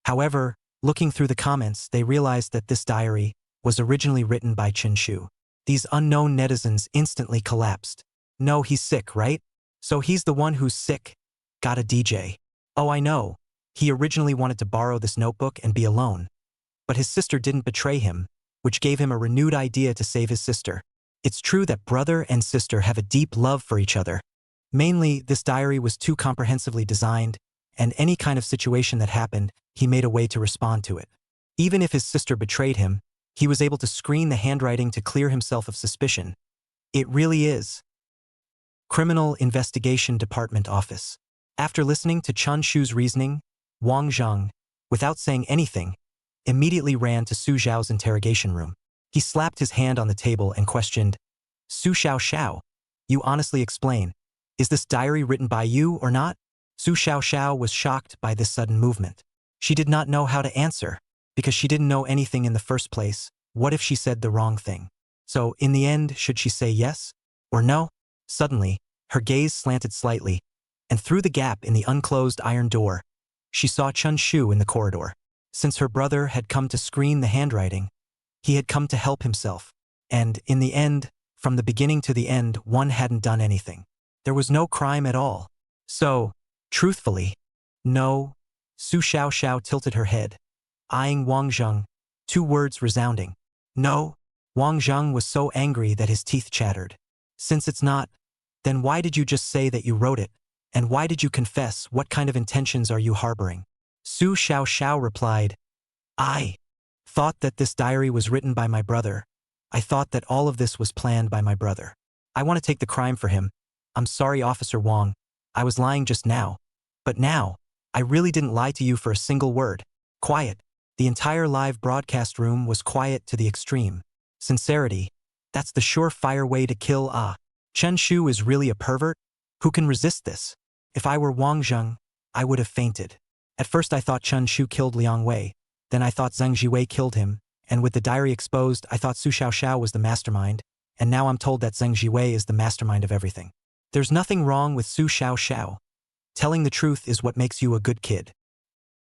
However, looking through the comments, they realized that this diary was originally written by Chun Shu. These unknown netizens instantly collapsed. No, he's sick, right? So he's the one who's sick. Got a DJ. Oh, I know. He originally wanted to borrow this notebook and be alone. But his sister didn't betray him, which gave him a renewed idea to save his sister. It's true that brother and sister have a deep love for each other. Mainly, this diary was too comprehensively designed, and any kind of situation that happened, he made a way to respond to it. Even if his sister betrayed him, he was able to screen the handwriting to clear himself of suspicion. It really is. Criminal Investigation Department Office. After listening to Chun Shu's reasoning, Wang Zhang, without saying anything, immediately ran to Su Xiao's interrogation room. He slapped his hand on the table and questioned, Su Xiaoxiao, you honestly explain, is this diary written by you or not? Su Xiaoxiao was shocked by this sudden movement. She did not know how to answer, because she didn't know anything in the first place. What if she said the wrong thing? So, in the end, should she say yes or no? Suddenly, her gaze slanted slightly, and through the gap in the unclosed iron door, she saw Chun Shu in the corridor. Since her brother had come to screen the handwriting, he had come to help himself. And, in the end, from the beginning to the end, one hadn't done anything. There was no crime at all. So, truthfully, no. Su Xiaoxiao tilted her head, eyeing Wang Zhang, 2 words resounding. No. Wang Zhang was so angry that his teeth chattered. Since it's not, then why did you just say that you wrote it? And why did you confess? What kind of intentions are you harboring? Su Xiaoxiao replied, I thought that this diary was written by my brother. I thought that all of this was planned by my brother. I want to take the crime for him. I'm sorry, Officer Wang. I was lying just now. But now, I really didn't lie to you for a single word. Quiet. The entire live broadcast room was quiet to the extreme. Sincerity. That's the surefire way to kill Chen Shu is really a pervert? Who can resist this? If I were Wang Zheng, I would have fainted. At first I thought Chun Shu killed Liang Wei, then I thought Zhang Jiwei killed him, and with the diary exposed I thought Su Xiaoxiao was the mastermind, and now I'm told that Zhang Jiwei is the mastermind of everything. There's nothing wrong with Su Xiaoxiao. Telling the truth is what makes you a good kid.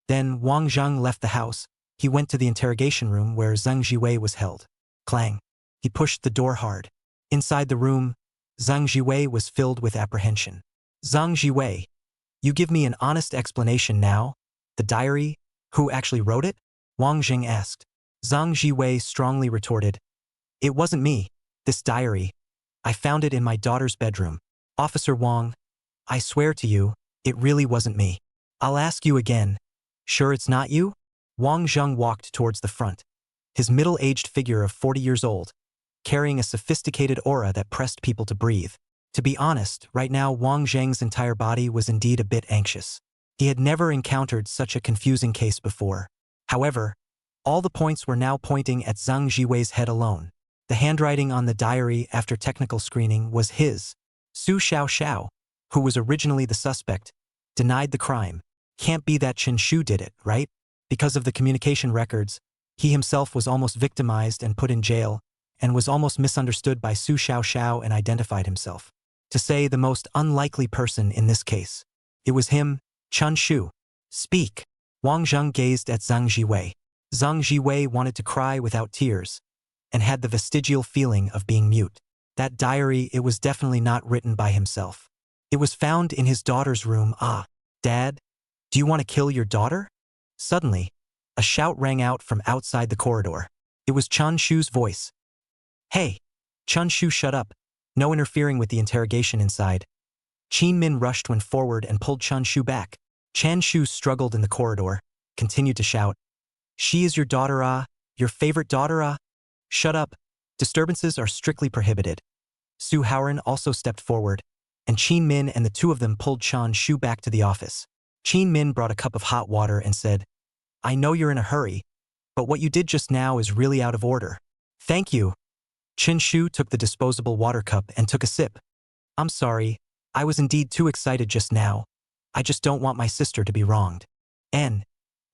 Then Wang Zheng left the house. He went to the interrogation room where Zhang Jiwei was held. Clang. He pushed the door hard. Inside the room, Zhang Jiwei was filled with apprehension. Zhang Jiwei, you give me an honest explanation now? The diary? Who actually wrote it? Wang Jing asked. Zhang Jiwei strongly retorted, it wasn't me. This diary. I found it in my daughter's bedroom. Officer Wang, I swear to you, it really wasn't me. I'll ask you again. Sure it's not you? Wang Zheng walked towards the front. His middle-aged figure of 40 years old, carrying a sophisticated aura that pressed people to breathe. To be honest, right now Wang Zheng's entire body was indeed a bit anxious. He had never encountered such a confusing case before. However, all the points were now pointing at Zhang Jiwei's head alone. The handwriting on the diary after technical screening was his. Su Xiaoxiao, who was originally the suspect, denied the crime. Can't be that Chen Shu did it, right? Because of the communication records, he himself was almost victimized and put in jail, and was almost misunderstood by Su Xiaoxiao and identified himself. To say the most unlikely person in this case. It was him, Chun Shu. Speak. Wang Zheng gazed at Zhang Jiwei. Zhang Jiwei wanted to cry without tears, and had the vestigial feeling of being mute. That diary, it was definitely not written by himself. It was found in his daughter's room. Ah, Dad, do you want to kill your daughter? Suddenly, a shout rang out from outside the corridor. It was Chun Shu's voice. Hey! Chun Shu, shut up. No interfering with the interrogation inside. Qin Min went forward and pulled Chun Shu back. Chen Shu struggled in the corridor, continued to shout. She is your daughter, ah? Your favorite daughter, ah? Shut up. Disturbances are strictly prohibited. Suharan also stepped forward, and Qin Min and the two of them pulled Chun Shu back to the office. Qin Min brought a cup of hot water and said, I know you're in a hurry, but what you did just now is really out of order. Thank you. Chen Shu took the disposable water cup and took a sip. I'm sorry, I was indeed too excited just now. I just don't want my sister to be wronged. N.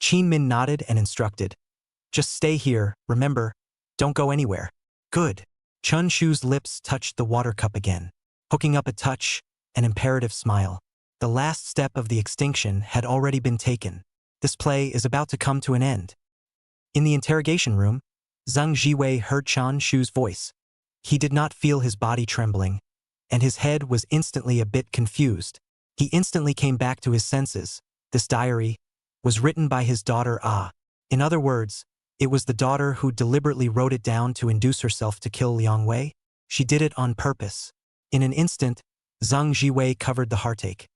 Qin Min nodded and instructed. Just stay here, remember, don't go anywhere. Good. Chun Shu's lips touched the water cup again, hooking up a touch, an imperative smile. The last step of the extinction had already been taken. This play is about to come to an end. In the interrogation room, Zhang Jiwei heard Chun Shu's voice. He did not feel his body trembling, and his head was instantly a bit confused. He instantly came back to his senses. This diary was written by his daughter Ah. In other words, it was the daughter who deliberately wrote it down to induce herself to kill Liang Wei. She did it on purpose. In an instant, Zhang Jiwei covered the heartache.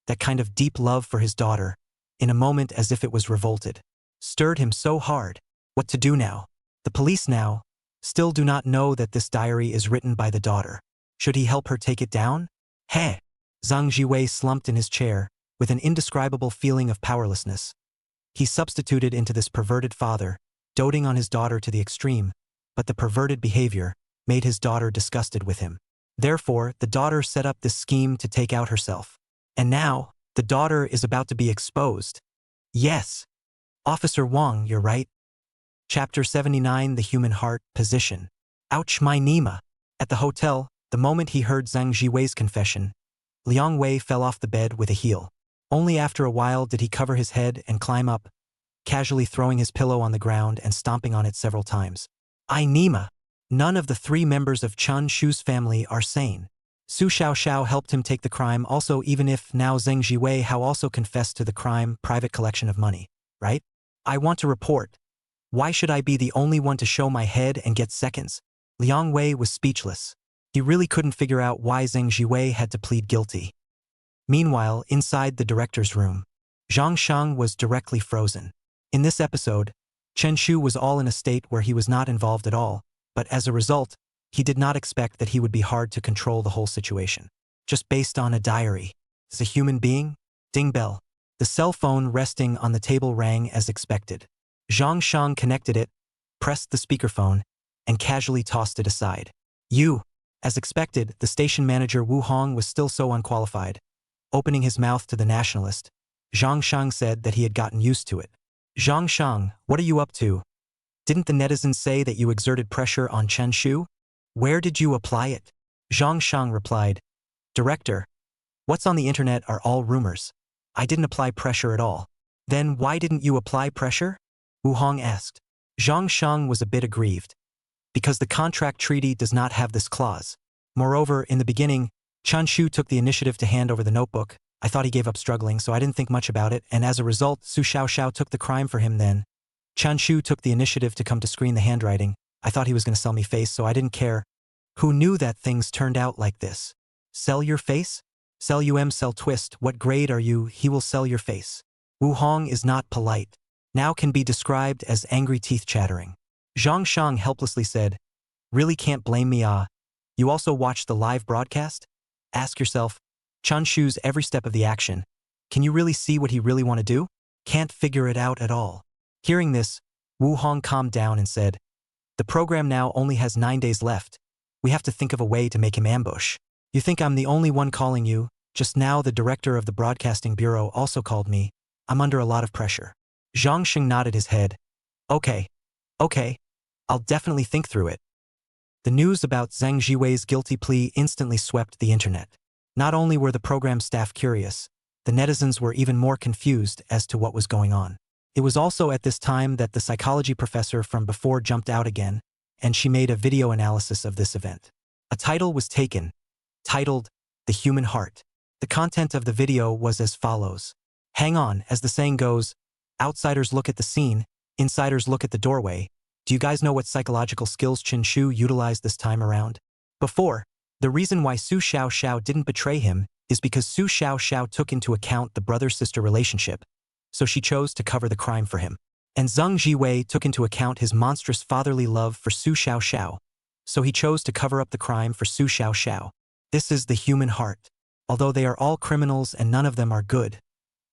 That kind of deep love for his daughter, in a moment as if it was revolted, stirred him so hard. What to do now? The police now still do not know that this diary is written by the daughter. Should he help her take it down? Heh! Zhang Jiwei slumped in his chair, with an indescribable feeling of powerlessness. He substituted into this perverted father, doting on his daughter to the extreme, but the perverted behavior made his daughter disgusted with him. Therefore, the daughter set up this scheme to take out herself. And now, the daughter is about to be exposed. Yes. Officer Wang, you're right. Chapter 79, The Human Heart, Position. Ouch, my Nima. At the hotel, the moment he heard Zhang Jiwei's confession, Liang Wei fell off the bed with a heel. Only after a while did he cover his head and climb up, casually throwing his pillow on the ground and stomping on it several times. I Nima. None of the three members of Chun Shu's family are sane. Su Xiaoxiao helped him take the crime also, even if now Zhang Jiwei how also confessed to the crime, private collection of money, right? I want to report. Why should I be the only one to show my head and get seconds? Liang Wei was speechless. He really couldn't figure out why Zhang Jiwei had to plead guilty. Meanwhile, inside the director's room, Zhang Shang was directly frozen. In this episode, Chen Shu was all in a state where he was not involved at all, but as a result, he did not expect that he would be hard to control the whole situation. Just based on a diary. As a human being? Ding bell. The cell phone resting on the table rang as expected. Zhang Shang connected it, pressed the speakerphone, and casually tossed it aside. As expected, the station manager Wu Hong was still so unqualified. Opening his mouth to the nationalist, Zhang Shang said that he had gotten used to it. Zhang Shang, what are you up to? Didn't the netizens say that you exerted pressure on Chen Shu? Where did you apply it? Zhang Shang replied, Director, what's on the internet are all rumors. I didn't apply pressure at all. Then why didn't you apply pressure? Wu Hong asked. Zhang Shang was a bit aggrieved. Because the contract treaty does not have this clause. Moreover, in the beginning, Chun Shu took the initiative to hand over the notebook. I thought he gave up struggling, so I didn't think much about it, and as a result, Su Xiaoxiao took the crime for him then. Chun Shu took the initiative to come to screen the handwriting. I thought he was going to sell me face, so I didn't care. Who knew that things turned out like this? Sell your face? Sell sell twist. What grade are you? He will sell your face. Wu Hong is not polite. Now can be described as angry teeth chattering. Zhang Shang helplessly said, Really can't blame me, ah. You also watched the live broadcast? Ask yourself, Chun Shu's every step of the action. Can you really see what he really want to do? Can't figure it out at all. Hearing this, Wu Hong calmed down and said, The program now only has 9 days left. We have to think of a way to make him ambush. You think I'm the only one calling you? Just now the director of the broadcasting bureau also called me. I'm under a lot of pressure. Zhang Sheng nodded his head. Okay. I'll definitely think through it. The news about Zhang Jiwei's guilty plea instantly swept the internet. Not only were the program staff curious, the netizens were even more confused as to what was going on. It was also at this time that the psychology professor from before jumped out again, and she made a video analysis of this event. A title was taken, titled, The Human Heart. The content of the video was as follows. Hang on, as the saying goes, outsiders look at the scene, insiders look at the doorway. Do you guys know what psychological skills Chen Shu utilized this time around? Before, the reason why Su Xiaoxiao didn't betray him is because Su Xiaoxiao took into account the brother-sister relationship, so she chose to cover the crime for him. And Zheng Jiwei took into account his monstrous fatherly love for Su Xiaoxiao, so he chose to cover up the crime for Su Xiaoxiao. This is the human heart. Although they are all criminals and none of them are good,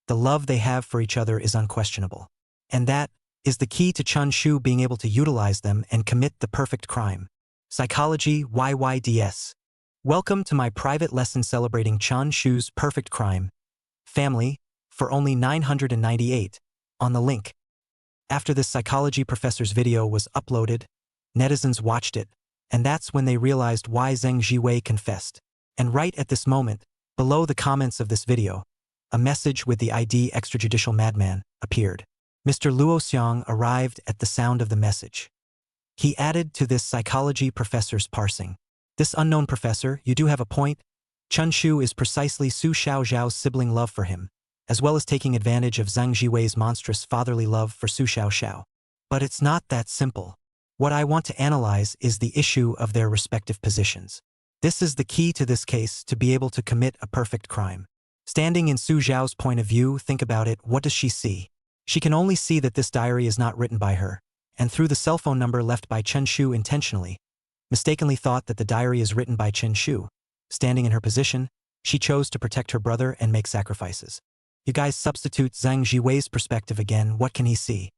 the love they have for each other is unquestionable. And that is the key to Chun Shu being able to utilize them and commit the perfect crime. Psychology YYDS. Welcome to my private lesson celebrating Chun Shu's perfect crime. Family, for only 998, on the link. After this psychology professor's video was uploaded, netizens watched it, and that's when they realized why Zheng Jiwei confessed. And right at this moment, below the comments of this video, a message with the ID extrajudicial madman appeared. Mr. Luo Xiang arrived at the sound of the message. He added to this psychology professor's parsing. This unknown professor, you do have a point. Chun Shu is precisely Su Xiaoxiao's sibling love for him, as well as taking advantage of Zheng Jiwei's monstrous fatherly love for Su Xiaoxiao. But it's not that simple. What I want to analyze is the issue of their respective positions. This is the key to this case to be able to commit a perfect crime. Standing in Su Xiao's point of view, think about it, what does she see? She can only see that this diary is not written by her, and through the cell phone number left by Chen Shu intentionally, mistakenly thought that the diary is written by Chen Shu. Standing in her position, she chose to protect her brother and make sacrifices. You guys substitute Zheng Jiwei's perspective again, what can he see?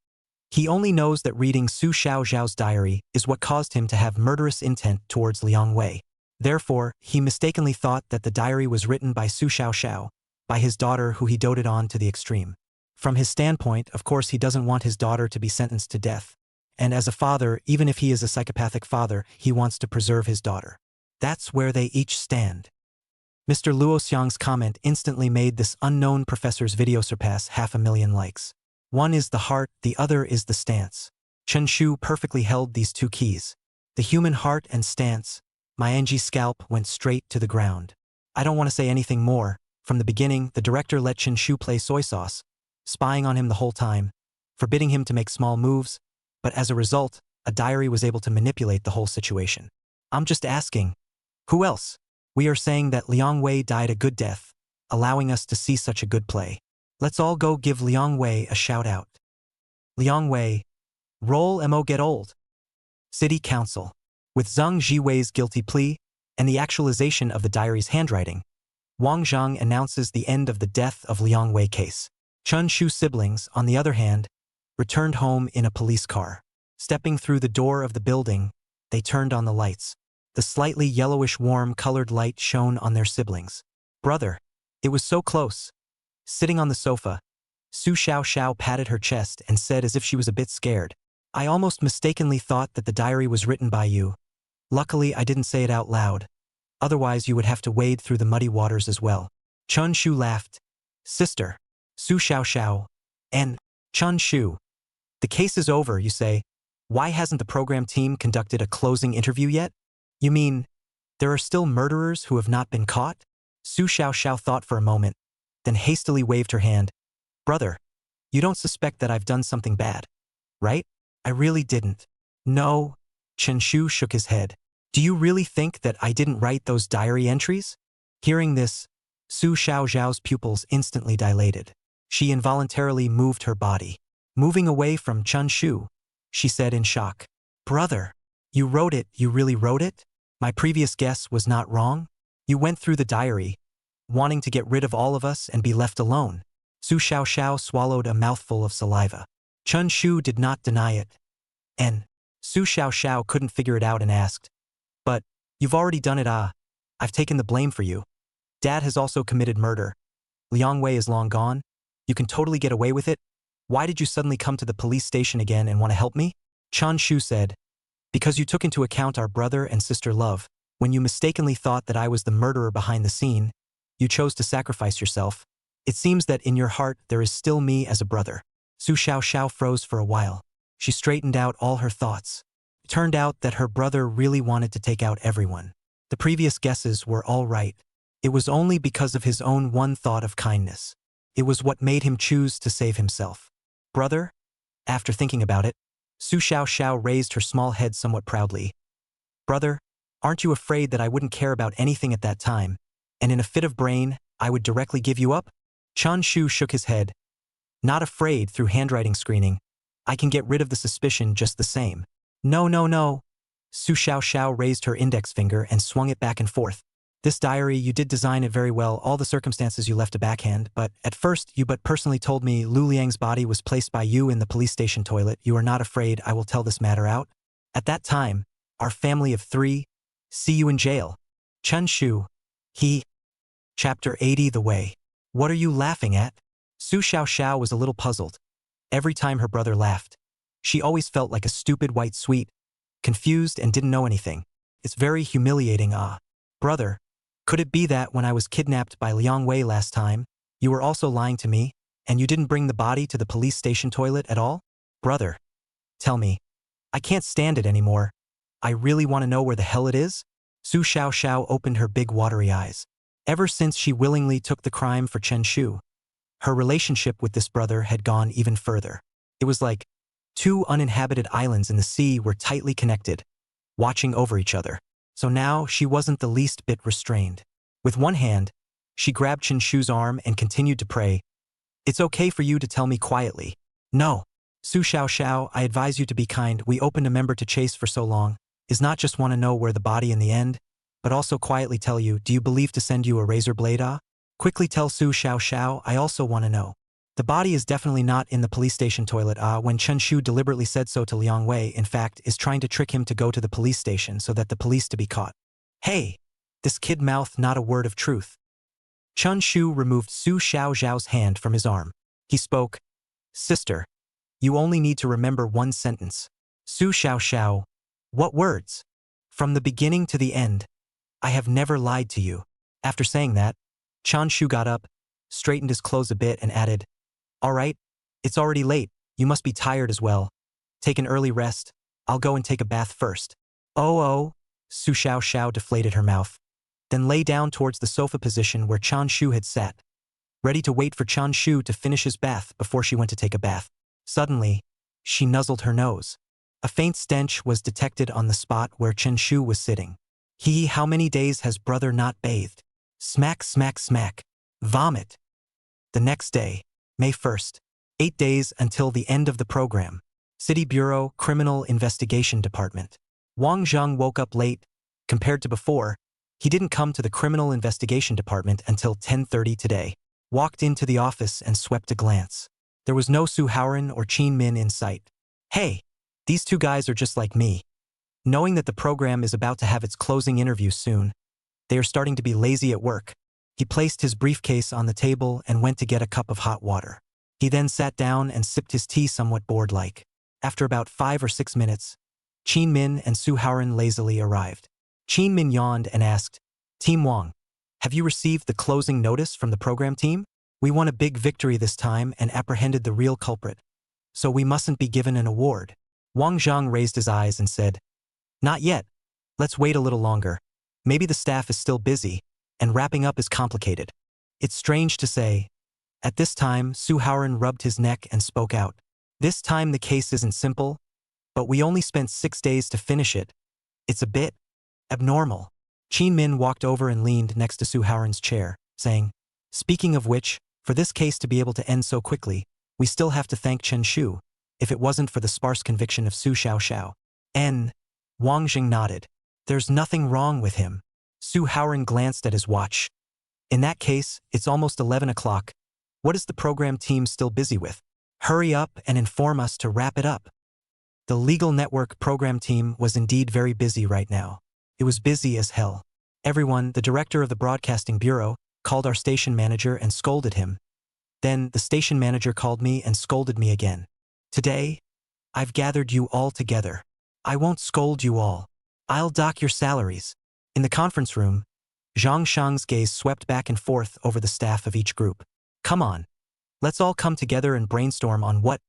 He only knows that reading Su Xiaoxiao's diary is what caused him to have murderous intent towards Liang Wei. Therefore, he mistakenly thought that the diary was written by Su Xiaoxiao, by his daughter who he doted on to the extreme. From his standpoint, of course, he doesn't want his daughter to be sentenced to death. And as a father, even if he is a psychopathic father, he wants to preserve his daughter. That's where they each stand. Mr. Luo Xiang's comment instantly made this unknown professor's video surpass 500,000 likes. One is the heart, the other is the stance. Chen Shu perfectly held these two keys. The human heart and stance. Mianji's scalp went straight to the ground. I don't want to say anything more. From the beginning, the director let Chen Shu play soy sauce, spying on him the whole time, forbidding him to make small moves, but as a result, a diary was able to manipulate the whole situation. I'm just asking, who else? We are saying that Liang Wei died a good death, allowing us to see such a good play. Let's all go give Liang Wei a shout out. Liang Wei, roll mo get old. City Council. With Zheng Jiwei's guilty plea and the actualization of the diary's handwriting, Wang Zhang announces the end of the death of Liang Wei case. Chun Shu siblings, on the other hand, returned home in a police car. Stepping through the door of the building, they turned on the lights. The slightly yellowish warm-colored light shone on their siblings. Brother, it was so close. Sitting on the sofa, Su Xiaoxiao patted her chest and said as if she was a bit scared, I almost mistakenly thought that the diary was written by you. Luckily, I didn't say it out loud. Otherwise, you would have to wade through the muddy waters as well. Chun Shu laughed. Sister, Su Xiaoxiao, and Chun Shu. The case is over, you say. Why hasn't the program team conducted a closing interview yet? You mean, there are still murderers who have not been caught? Su Xiaoxiao thought for a moment, then hastily waved her hand. Brother, you don't suspect that I've done something bad, right? I really didn't. No. Chen Shu shook his head. Do you really think that I didn't write those diary entries? Hearing this, Su Xiaoxiao's pupils instantly dilated. She involuntarily moved her body. Moving away from Chun Shu, she said in shock. Brother, you wrote it, you really wrote it? My previous guess was not wrong? You went through the diary, wanting to get rid of all of us and be left alone. Su Xiaoxiao swallowed a mouthful of saliva. Chun Shu did not deny it. And Su Xiaoxiao couldn't figure it out and asked, but, you've already done it. I've taken the blame for you. Dad has also committed murder. Liang Wei is long gone. You can totally get away with it. Why did you suddenly come to the police station again and want to help me? Chun Shu said, because you took into account our brother and sister love. When you mistakenly thought that I was the murderer behind the scene, you chose to sacrifice yourself, It seems that in your heart there is still me as a brother. Su Xiaoxiao froze for a while. She straightened out all her thoughts. It turned out that her brother really wanted to take out everyone. The previous guesses were all right. It was only because of his own one thought of kindness. It was what made him choose to save himself. Brother? After thinking about it, Su Xiaoxiao raised her small head somewhat proudly. Brother, aren't you afraid that I wouldn't care about anything at that time, and in a fit of brain, I would directly give you up? Chun Shu shook his head. Not afraid through handwriting screening. I can get rid of the suspicion just the same. No, no, no. Su Xiaoxiao raised her index finger and swung it back and forth. This diary, you did design it very well, all the circumstances you left a backhand, but at first you but personally told me Lu Liang's body was placed by you in the police station toilet. You are not afraid I will tell this matter out? At that time, our family of 3, see you in jail. Chen Shu. He. Chapter 80 The Way. What are you laughing at? Su Xiaoxiao was a little puzzled. Every time her brother laughed, she always felt like a stupid white sweet, confused and didn't know anything. It's very humiliating. Brother, could it be that when I was kidnapped by Liang Wei last time, you were also lying to me, and you didn't bring the body to the police station toilet at all? Brother, tell me. I can't stand it anymore. I really want to know where the hell it is? Su Xiaoxiao opened her big watery eyes. Ever since she willingly took the crime for Chen Shu, her relationship with this brother had gone even further. It was like 2 uninhabited islands in the sea were tightly connected, watching over each other. So now she wasn't the least bit restrained. With one hand, she grabbed Chen Shu's arm and continued to pray, "It's okay for you to tell me quietly." No. Su Xiaoxiao, I advise you to be kind. We opened a member to chase for so long, is not just want to know where the body in the end, but also quietly tell you, do you believe to send you a razor blade? Quickly tell Su Xiaoxiao, I also want to know. The body is definitely not in the police station toilet. When Chen Shu deliberately said so to Liang Wei, in fact, is trying to trick him to go to the police station so that the police to be caught. Hey, this kid mouthed not a word of truth. Chun Shu removed Su Xiaoxiao's hand from his arm. He spoke, Sister, you only need to remember one sentence. Su Xiaoxiao, what words? From the beginning to the end, I have never lied to you. After saying that, Chun Shu got up, straightened his clothes a bit and added, all right, it's already late, you must be tired as well. Take an early rest, I'll go and take a bath first. Oh, Su Xiaoxiao deflated her mouth, then lay down towards the sofa position where Chun Shu had sat, ready to wait for Chun Shu to finish his bath before she went to take a bath. Suddenly, she nuzzled her nose. A faint stench was detected on the spot where Chen Shu was sitting. How many days has brother not bathed? Smack, smack, smack. Vomit. The next day, May 1st, 8 days until the end of the program. City Bureau, Criminal Investigation Department. Wang Zheng woke up late. Compared to before, he didn't come to the Criminal Investigation Department until 10:30 today. Walked into the office and swept a glance. There was no Suharan or Qin Min in sight. Hey, these 2 guys are just like me. Knowing that the program is about to have its closing interview soon, they are starting to be lazy at work. He placed his briefcase on the table and went to get a cup of hot water. He then sat down and sipped his tea somewhat bored-like. After about 5 or 6 minutes, Qin Min and Suharan lazily arrived. Qin Min yawned and asked, Team Wang, have you received the closing notice from the program team? We won a big victory this time and apprehended the real culprit. So we mustn't be given an award. Wang Zheng raised his eyes and said, Not yet. Let's wait a little longer. Maybe the staff is still busy, and wrapping up is complicated. It's strange to say. At this time, Suharan rubbed his neck and spoke out. This time the case isn't simple, but we only spent 6 days to finish it. It's a bit abnormal. Qin Min walked over and leaned next to Suharan's chair, saying, Speaking of which, for this case to be able to end so quickly, we still have to thank Chen Shu, if it wasn't for the sparse conviction of Su Xiaoxiao. Wang Jing nodded. There's nothing wrong with him. Suharan glanced at his watch. In that case, it's almost 11 o'clock. What is the program team still busy with? Hurry up and inform us to wrap it up. The Legal Network program team was indeed very busy right now. It was busy as hell. Everyone, the director of the broadcasting bureau, called our station manager and scolded him. Then the station manager called me and scolded me again. Today, I've gathered you all together. I won't scold you all. I'll dock your salaries. In the conference room, Zhang Shang's gaze swept back and forth over the staff of each group. Come on. Let's all come together and brainstorm on what,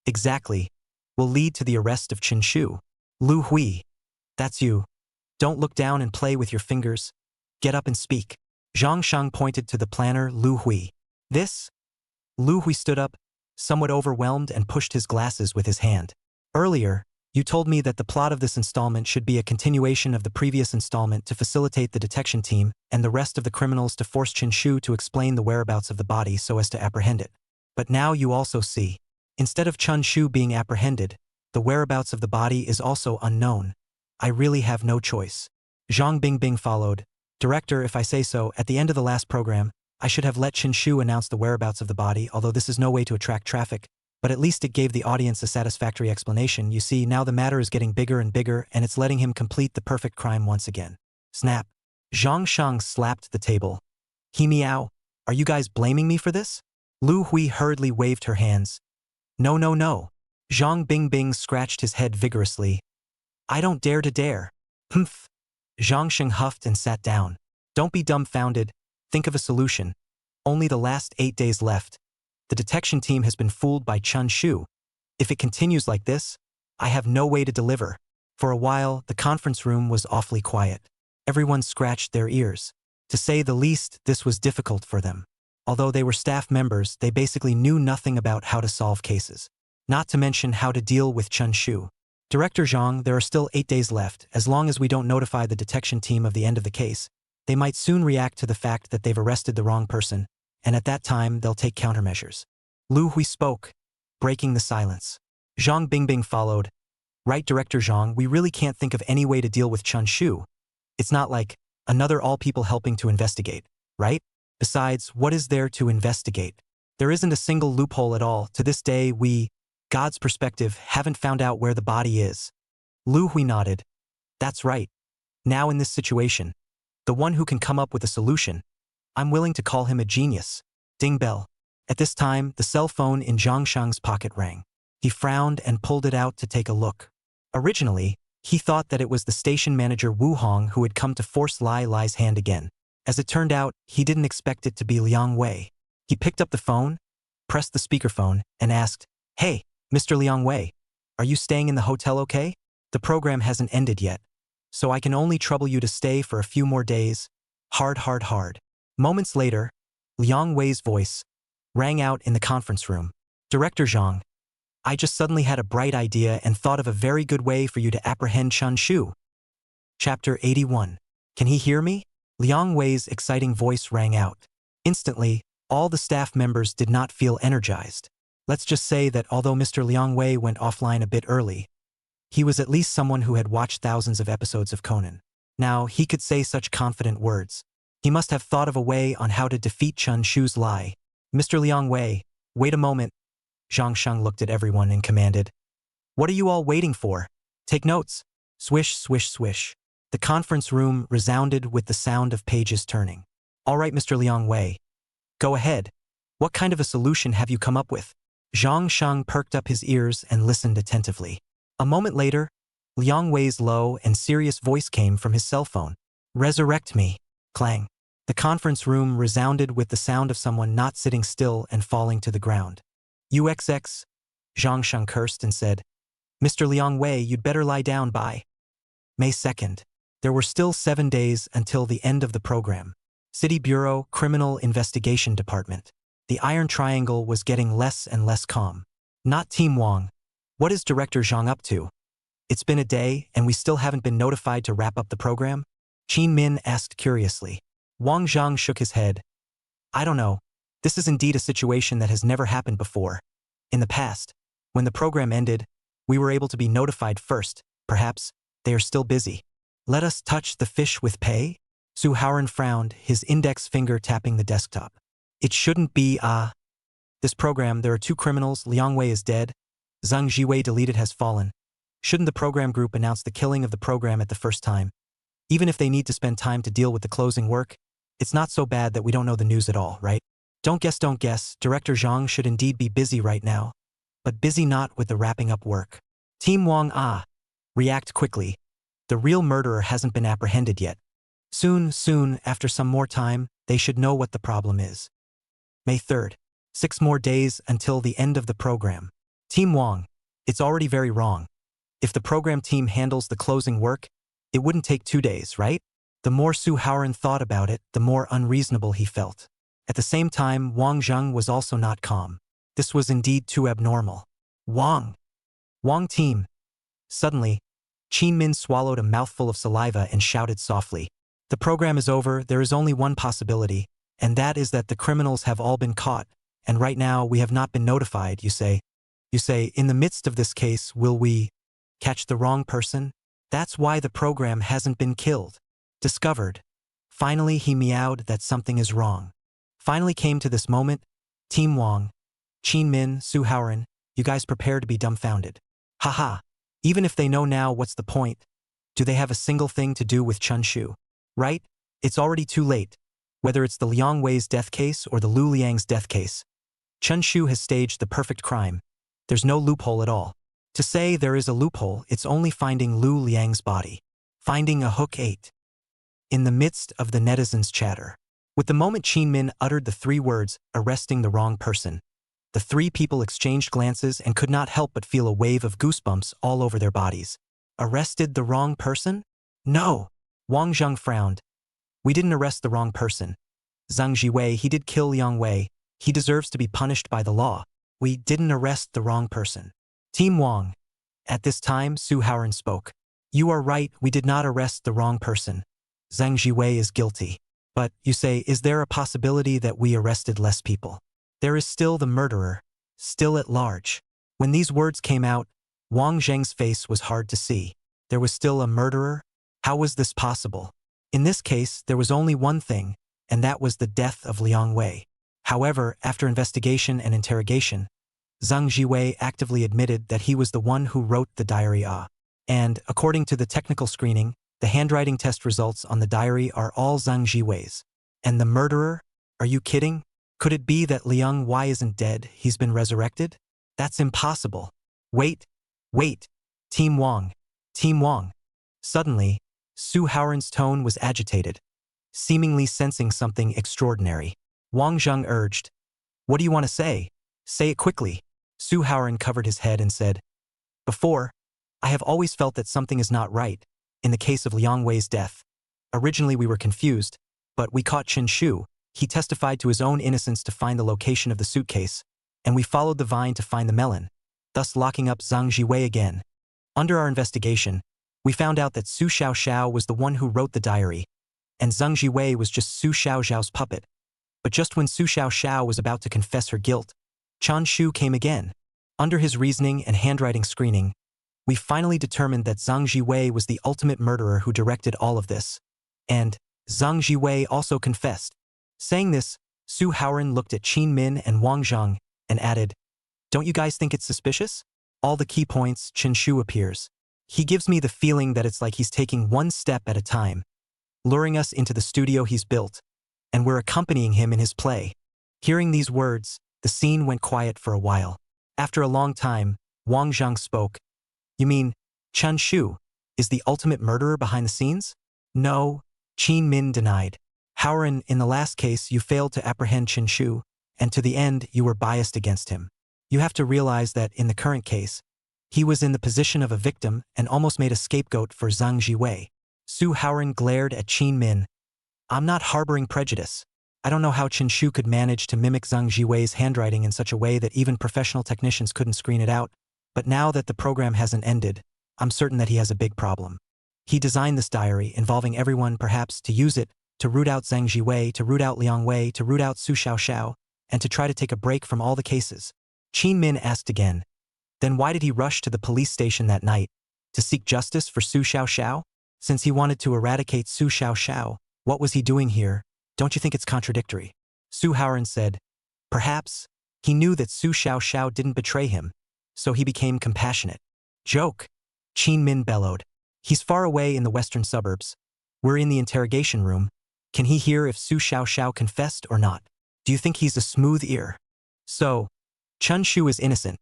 exactly, will lead to the arrest of Chen Shu. Lu Hui. That's you. Don't look down and play with your fingers. Get up and speak. Zhang Shang pointed to the planner Lu Hui. This? Lu Hui stood up, somewhat overwhelmed, and pushed his glasses with his hand. Earlier, you told me that the plot of this installment should be a continuation of the previous installment to facilitate the detection team and the rest of the criminals to force Chen Shu to explain the whereabouts of the body so as to apprehend it. But now you also see, instead of Chun Shu being apprehended, the whereabouts of the body is also unknown. I really have no choice. Zhang Bingbing followed. Director, if I say so, at the end of the last program, I should have let Chen Shu announce the whereabouts of the body, although this is no way to attract traffic, but at least it gave the audience a satisfactory explanation. You see, now the matter is getting bigger and bigger, and it's letting him complete the perfect crime once again. Snap. Zhang Shang slapped the table. He meow. Are you guys blaming me for this? Lu Hui hurriedly waved her hands. No, no, no. Zhang Bingbing scratched his head vigorously. I don't dare to dare. Humph. Zhang Sheng huffed and sat down. Don't be dumbfounded. Think of a solution. Only the last 8 days left. The detection team has been fooled by Chun Shu. If it continues like this, I have no way to deliver. For a while, the conference room was awfully quiet. Everyone scratched their ears. To say the least, this was difficult for them. Although they were staff members, they basically knew nothing about how to solve cases. Not to mention how to deal with Chun Shu. Director Zhang, there are still 8 days left. As long as we don't notify the detection team of the end of the case, they might soon react to the fact that they've arrested the wrong person, and at that time they'll take countermeasures. Lu Hui spoke, breaking the silence. Zhang Bingbing followed. Right, Director Zhang, we really can't think of any way to deal with Chun Shu. It's not like another all people helping to investigate, right? Besides, what is there to investigate? There isn't a single loophole at all. To this day, we, God's perspective, haven't found out where the body is. Lu Hui nodded. That's right. Now in this situation, the one who can come up with a solution, I'm willing to call him a genius. Ding bell. At this time, the cell phone in Zhang Shang's pocket rang. He frowned and pulled it out to take a look. Originally, he thought that it was the station manager Wu Hong who had come to force Lai's hand again. As it turned out, he didn't expect it to be Liang Wei. He picked up the phone, pressed the speakerphone, and asked, Hey, Mr. Liang Wei, are you staying in the hotel okay? The program hasn't ended yet, so I can only trouble you to stay for a few more days. Hard. Moments later, Liang Wei's voice rang out in the conference room. Director Zhang, I just suddenly had a bright idea and thought of a very good way for you to apprehend Chun Shu. Chapter 81. Can he hear me? Liang Wei's exciting voice rang out. Instantly, all the staff members did not feel energized. Let's just say that although Mr. Liang Wei went offline a bit early, he was at least someone who had watched thousands of episodes of Conan. Now, he could say such confident words. He must have thought of a way on how to defeat Chun Shu's lie. Mr. Liang Wei, wait a moment. Zhang Shang looked at everyone and commanded. What are you all waiting for? Take notes. Swish, swish, swish. The conference room resounded with the sound of pages turning. All right, Mr. Liang Wei. Go ahead. What kind of a solution have you come up with? Zhang Shang perked up his ears and listened attentively. A moment later, Liang Wei's low and serious voice came from his cell phone. Resurrect me. Clang. The conference room resounded with the sound of someone not sitting still and falling to the ground. UXX. Zhang Shang cursed and said, Mr. Liang Wei, you'd better lie down by May 2nd. There were still 7 days until the end of the program. City Bureau, Criminal Investigation Department. The Iron Triangle was getting less and less calm. Not Team Wang. What is Director Zhang up to? It's been a day, and we still haven't been notified to wrap up the program? Qin Min asked curiously. Wang Zhang shook his head. I don't know. This is indeed a situation that has never happened before. In the past, when the program ended, we were able to be notified first. Perhaps they are still busy. Let us touch the fish with pay? Suharan frowned, his index finger tapping the desktop. It shouldn't be This program, there are 2 criminals. Liang Wei is dead. Zhang Jiwei deleted has fallen. Shouldn't the program group announce the killing of the program at the first time? Even if they need to spend time to deal with the closing work, it's not so bad that we don't know the news at all, right? Don't guess. Director Zhang should indeed be busy right now. But busy not with the wrapping up work. Team Wang react quickly. The real murderer hasn't been apprehended yet. Soon, after some more time, they should know what the problem is. May 3rd. 6 more days until the end of the program. Team Wang, it's already very wrong. If the program team handles the closing work, it wouldn't take 2 days, right? The more Suharan thought about it, the more unreasonable he felt. At the same time, Wang Zheng was also not calm. This was indeed too abnormal. Wang team. Suddenly, Qin Min swallowed a mouthful of saliva and shouted softly. The program is over, there is only one possibility, and that is that the criminals have all been caught, and right now we have not been notified, you say. You say, in the midst of this case, will we catch the wrong person? That's why the program hasn't been killed. Discovered. Finally, he meowed that something is wrong. Finally came to this moment. Team Wang, Qin Min, Suharan, you guys prepare to be dumbfounded. Haha. Even if they know now, what's the point? Do they have a single thing to do with Chun Shu? Right? It's already too late. Whether it's the Liang Wei's death case or the Lu Liang's death case, Chun Shu has staged the perfect crime. There's no loophole at all. To say there is a loophole, it's only finding Lu Liang's body. Finding a hook 8. In the midst of the netizens' chatter. With the moment Qin Min uttered the 3 words, arresting the wrong person, the 3 people exchanged glances and could not help but feel a wave of goosebumps all over their bodies. Arrested the wrong person? No! Wang Zheng frowned. We didn't arrest the wrong person. Zhang Jiwei, he did kill Liang Wei. He deserves to be punished by the law. We didn't arrest the wrong person. Team Wang. At this time, Suharan spoke. You are right, we did not arrest the wrong person. Zhang Jiwei is guilty. But, you say, is there a possibility that we arrested less people? There is still the murderer, still at large. When these words came out, Wang Zheng's face was hard to see. There was still a murderer? How was this possible? In this case, there was only one thing, and that was the death of Liang Wei. However, after investigation and interrogation, Zhang Jiwei actively admitted that he was the one who wrote the diary. And, according to the technical screening, the handwriting test results on the diary are all Zhang Jiwei's. And the murderer? Are you kidding? Could it be that Liang Wei isn't dead, he's been resurrected? That's impossible. Wait. Team Wang. Suddenly, Suharan's tone was agitated, seemingly sensing something extraordinary. Wang Zheng urged, what do you want to say? Say it quickly. Suharan covered his head and said, before, I have always felt that something is not right. In the case of Liang Wei's death, originally we were confused, but we caught Chen Shu. He testified to his own innocence to find the location of the suitcase, and we followed the vine to find the melon, thus locking up Zhang Jiwei again. Under our investigation, we found out that Su Xiaoxiao was the one who wrote the diary, and Zhang Jiwei was just Su Xiaoxiao's puppet. But just when Su Xiaoxiao was about to confess her guilt, Chun Shu came again. Under his reasoning and handwriting screening, we finally determined that Zhang Jiwei was the ultimate murderer who directed all of this. And Zhang Jiwei also confessed. Saying this, Suharan looked at Qin Min and Wang Zheng and added, don't you guys think it's suspicious? All the key points, Chen Shu appears. He gives me the feeling that it's like he's taking one step at a time, luring us into the studio he's built, and we're accompanying him in his play. Hearing these words, the scene went quiet for a while. After a long time, Wang Zheng spoke. You mean, Chun Shu is the ultimate murderer behind the scenes? No, Qin Min denied. Suharan, in the last case you failed to apprehend Chen Shu, and to the end you were biased against him. You have to realize that in the current case, he was in the position of a victim and almost made a scapegoat for Zhang Jiwei. Suharan glared at Qin Min. I'm not harboring prejudice. I don't know how Chen Shu could manage to mimic Zhang Jiwei's handwriting in such a way that even professional technicians couldn't screen it out, but now that the program hasn't ended, I'm certain that he has a big problem. He designed this diary, involving everyone perhaps to use it, to root out Zhang Jiwei, to root out Liang Wei, to root out Su Xiaoxiao, and to try to take a break from all the cases. Qin Min asked again, then why did he rush to the police station that night? To seek justice for Su Xiaoxiao? Since he wanted to eradicate Su Xiaoxiao, what was he doing here? Don't you think it's contradictory? Suharan said, perhaps. He knew that Su Xiaoxiao didn't betray him, so he became compassionate. Joke! Qin Min bellowed. He's far away in the western suburbs. We're in the interrogation room. Can he hear if Su Xiaoxiao confessed or not? Do you think he's a smooth ear? So, Chun Shu is innocent.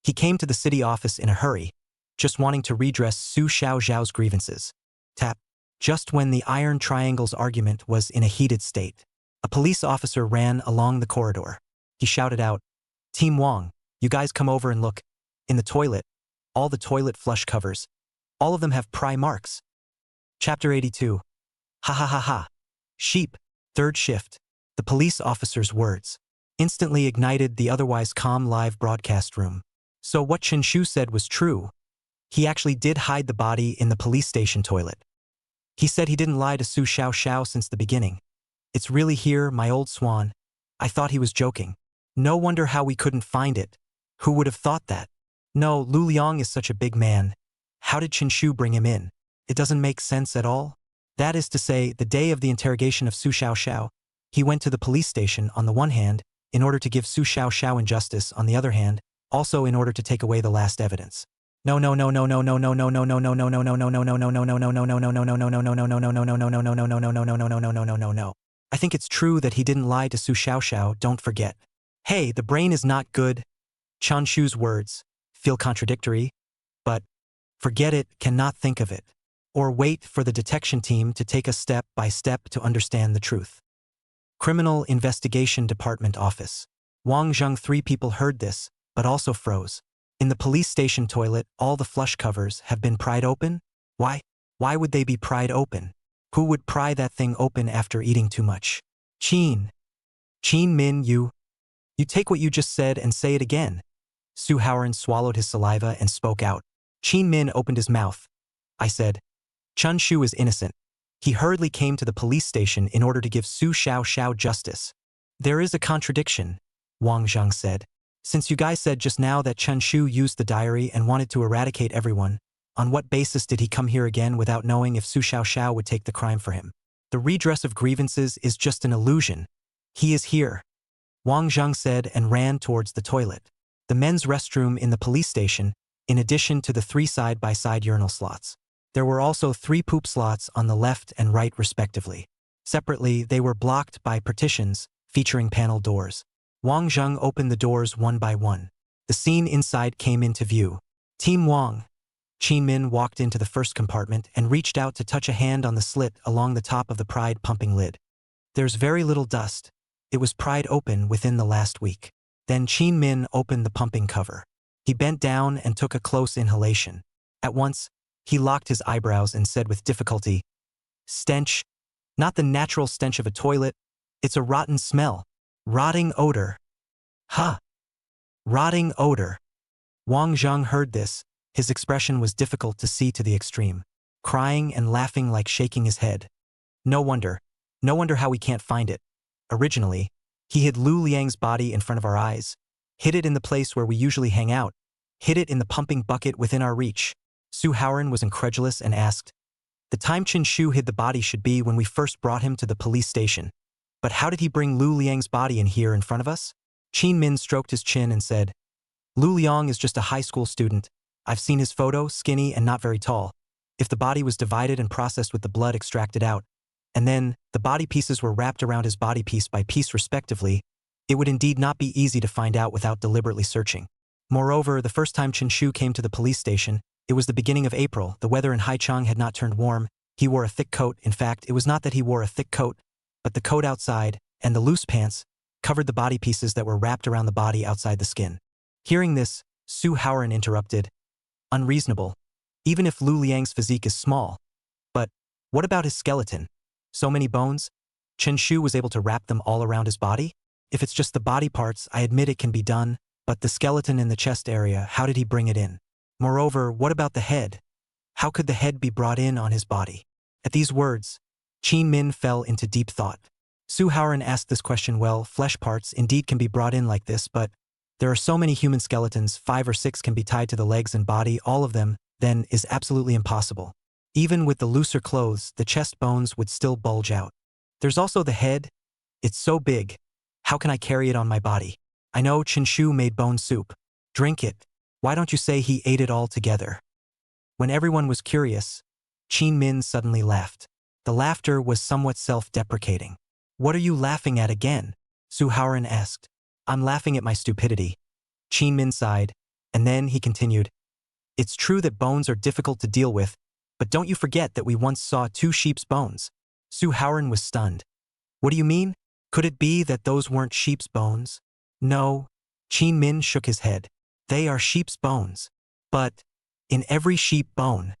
He came to the city office in a hurry, just wanting to redress Su Xiaoxiao's grievances. Tap. Just when the Iron Triangle's argument was in a heated state, a police officer ran along the corridor. He shouted out, Team Wong, you guys come over and look. In the toilet, all the toilet flush covers. All of them have pry marks. Chapter 82. Ha ha ha ha. Sheep, third shift. The police officer's words instantly ignited the otherwise calm live broadcast room. So what Chen Shu said was true. He actually did hide the body in the police station toilet. He said he didn't lie to Su Xiaoxiao since the beginning. It's really here, my old swan. I thought he was joking. No wonder how we couldn't find it. Who would have thought that? No, Lu Liang is such a big man. How did Chen Shu bring him in? It doesn't make sense at all. That is to say, the day of the interrogation of Su Xiaoxiao, he went to the police station on the one hand, in order to give Su Xiaoxiao injustice on the other hand, also in order to take away the last evidence. No. I think it's true that he didn't lie to Su Xiaoxiao, don't forget. Hey, the brain is not good. Chun Shu's words feel contradictory, but forget it, cannot think of it. Or wait for the detection team to take us step by step to understand the truth. Criminal Investigation Department Office. Wang Zheng. Three people heard this, but also froze. In the police station toilet, all the flush covers have been pried open? Why? Why would they be pried open? Who would pry that thing open after eating too much? Qin Min, you take what you just said and say it again. Suharan swallowed his saliva and spoke out. Qin Min opened his mouth. I said, Chun Shu is innocent. He hurriedly came to the police station in order to give Su Xiaoxiao justice. There is a contradiction, Wang Zheng said. Since you guys said just now that Chen Shu used the diary and wanted to eradicate everyone, on what basis did he come here again without knowing if Su Xiaoxiao would take the crime for him? The redress of grievances is just an illusion. He is here, Wang Zheng said and ran towards the toilet. The men's restroom in the police station, in addition to the 3 side-by-side urinal slots. There were also 3 poop slots on the left and right respectively. Separately, they were blocked by partitions, featuring panel doors. Wang Zheng opened the doors one by one. The scene inside came into view. Team Wang. Qin Min walked into the first compartment and reached out to touch a hand on the slit along the top of the pried pumping lid. There's very little dust. It was pried open within the last week. Then Qin Min opened the pumping cover. He bent down and took a close inhalation. At once, he locked his eyebrows and said with difficulty, Stench. Not the natural stench of a toilet. It's a rotten smell. Rotting odor. Huh. Rotting odor. Wang Zheng heard this. His expression was difficult to see to the extreme. Crying and laughing like shaking his head. No wonder how we can't find it. Originally, he hid Lu Liang's body in front of our eyes. Hid it in the place where we usually hang out. Hid it in the pumping bucket within our reach. Suharan was incredulous and asked, the time Chen Shu hid the body should be when we first brought him to the police station. But how did he bring Lu Liang's body in here in front of us? Qin Min stroked his chin and said, Lu Liang is just a high school student. I've seen his photo, skinny and not very tall. If the body was divided and processed with the blood extracted out, and then the body pieces were wrapped around his body piece by piece respectively, it would indeed not be easy to find out without deliberately searching. Moreover, the first time Chen Shu came to the police station, it was the beginning of April. The weather in Haichang had not turned warm. He wore a thick coat. In fact, it was not that he wore a thick coat, but the coat outside and the loose pants covered the body pieces that were wrapped around the body outside the skin. Hearing this, Suharan interrupted. Unreasonable. Even if Lu Liang's physique is small. But what about his skeleton? So many bones? Chen Shu was able to wrap them all around his body? If it's just the body parts, I admit it can be done, but the skeleton in the chest area, how did he bring it in? Moreover, what about the head? How could the head be brought in on his body? At these words, Qin Min fell into deep thought. Suharan asked this question. Well, flesh parts indeed can be brought in like this, but there are so many human skeletons, 5 or 6 can be tied to the legs and body, all of them, then, is absolutely impossible. Even with the looser clothes, the chest bones would still bulge out. There's also the head. It's so big. How can I carry it on my body? I know Chen Shu made bone soup. Drink it. Why don't you say he ate it all together? When everyone was curious, Qin Min suddenly laughed. The laughter was somewhat self-deprecating. What are you laughing at again? Suharan asked. I'm laughing at my stupidity. Qin Min sighed, and then he continued. It's true that bones are difficult to deal with, but don't you forget that we once saw 2 sheep's bones. Suharan was stunned. What do you mean? Could it be that those weren't sheep's bones? No. Qin Min shook his head. They are sheep's bones. But, in every sheep bone,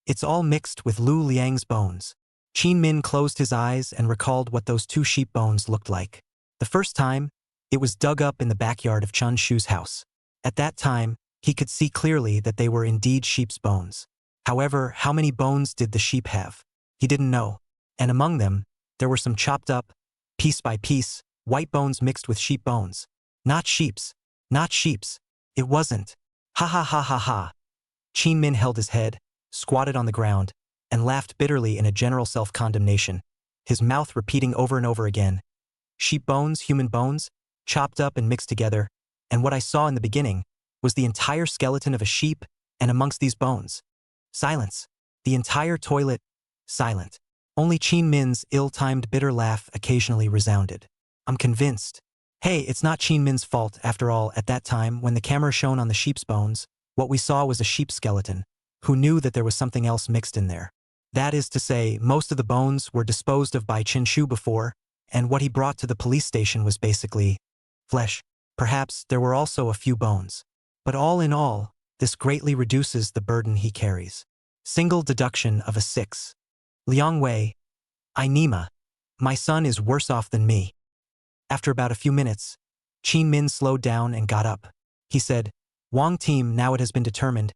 it's all mixed with Lu Liang's bones. Qin Min closed his eyes and recalled what those two sheep bones looked like. The first time, it was dug up in the backyard of Chun Shu's house. At that time, he could see clearly that they were indeed sheep's bones. However, how many bones did the sheep have? He didn't know. And among them, there were some chopped up, piece by piece, white bones mixed with sheep bones. Not sheep's. Not sheep's. It wasn't. Ha ha ha ha ha. Qin Min held his head, squatted on the ground, and laughed bitterly in a general self-condemnation, his mouth repeating over and over again, sheep bones, human bones, chopped up and mixed together, and what I saw in the beginning was the entire skeleton of a sheep, and amongst these bones. Silence. The entire toilet, silent. Only Qin Min's ill-timed bitter laugh occasionally resounded. I'm convinced. Hey, it's not Qin Min's fault, after all. At that time, when the camera shone on the sheep's bones, what we saw was a sheep skeleton, who knew that there was something else mixed in there. That is to say, most of the bones were disposed of by Chen Shu before, and what he brought to the police station was basically flesh. Perhaps there were also a few bones. But all in all, this greatly reduces the burden he carries. Single deduction of a 6. Liang Wei. Nima. My son is worse off than me. After about a few minutes, Qin Min slowed down and got up. He said, Wang team, now it has been determined.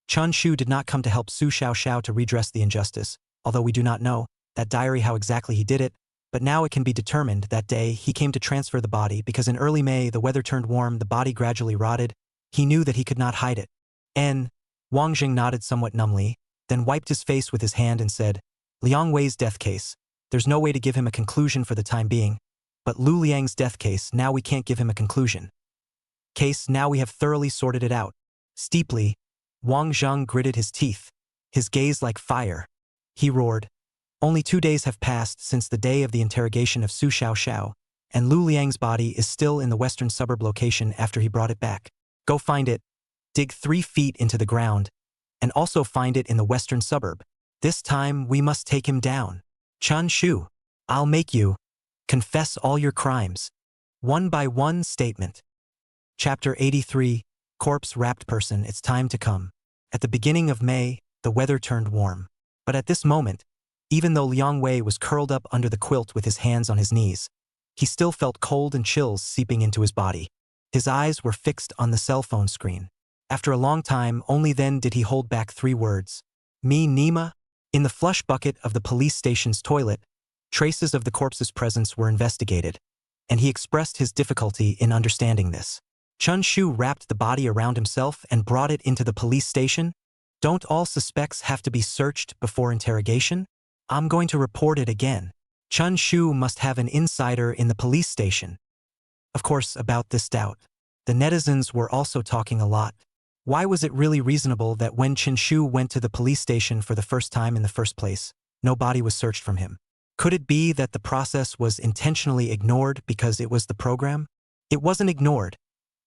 Chun Shu did not come to help Su Xiaoxiao to redress the injustice, although we do not know, that diary how exactly he did it, but now it can be determined that day he came to transfer the body because in early May the weather turned warm, the body gradually rotted. He knew that he could not hide it. Wang Jing nodded somewhat numbly, then wiped his face with his hand and said, Liang Wei's death case, there's no way to give him a conclusion for the time being, but Lu Liang's death case, now we can't give him a conclusion. Case, now we have thoroughly sorted it out. Steeply, Wang Zhang gritted his teeth, his gaze like fire. He roared. Only 2 days have passed since the day of the interrogation of Su Xiaoxiao, and Lu Liang's body is still in the western suburb location after he brought it back. Go find it. Dig 3 feet into the ground, and also find it in the western suburb. This time we must take him down. Chun Shu, I'll make you confess all your crimes. One by one statement. Chapter 83, Corpse-Wrapped Person. It's time to come. At the beginning of May, the weather turned warm. But at this moment, even though Liang Wei was curled up under the quilt with his hands on his knees, he still felt cold and chills seeping into his body. His eyes were fixed on the cell phone screen. After a long time, only then did he hold back 3 words. Me Nima? In the flush bucket of the police station's toilet, traces of the corpse's presence were investigated, and he expressed his difficulty in understanding this. Chun Shu wrapped the body around himself and brought it into the police station. Don't all suspects have to be searched before interrogation? I'm going to report it again. Chun Shu must have an insider in the police station. Of course, about this doubt, the netizens were also talking a lot. Why was it really reasonable that when Chen Shu went to the police station for the first time in the first place, no body was searched from him? Could it be that the process was intentionally ignored because it was the program? It wasn't ignored.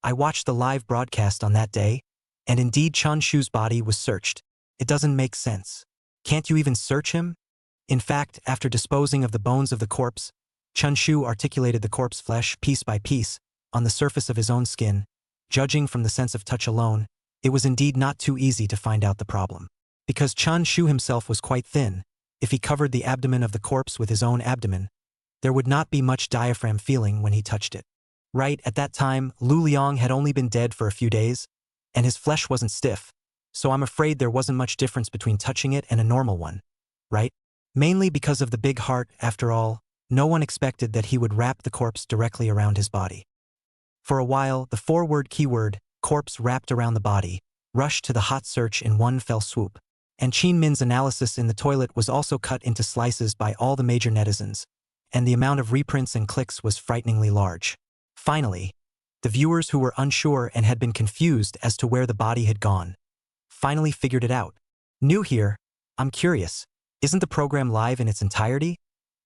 I watched the live broadcast on that day, and indeed Chun Shu's body was searched. It doesn't make sense. Can't you even search him? In fact, after disposing of the bones of the corpse, Chun Shu articulated the corpse flesh piece by piece on the surface of his own skin. Judging from the sense of touch alone, it was indeed not too easy to find out the problem. Because Chun Shu himself was quite thin, if he covered the abdomen of the corpse with his own abdomen, there would not be much diaphragm feeling when he touched it. Right at that time, Lu Liang had only been dead for a few days, and his flesh wasn't stiff, so I'm afraid there wasn't much difference between touching it and a normal one, right? Mainly because of the big heart, after all, no one expected that he would wrap the corpse directly around his body. For a while, the 4-word keyword, corpse wrapped around the body, rushed to the hot search in one fell swoop. And Qin Min's analysis in the toilet was also cut into slices by all the major netizens, and the amount of reprints and clicks was frighteningly large. Finally, the viewers who were unsure and had been confused as to where the body had gone finally figured it out. New here, I'm curious, isn't the program live in its entirety?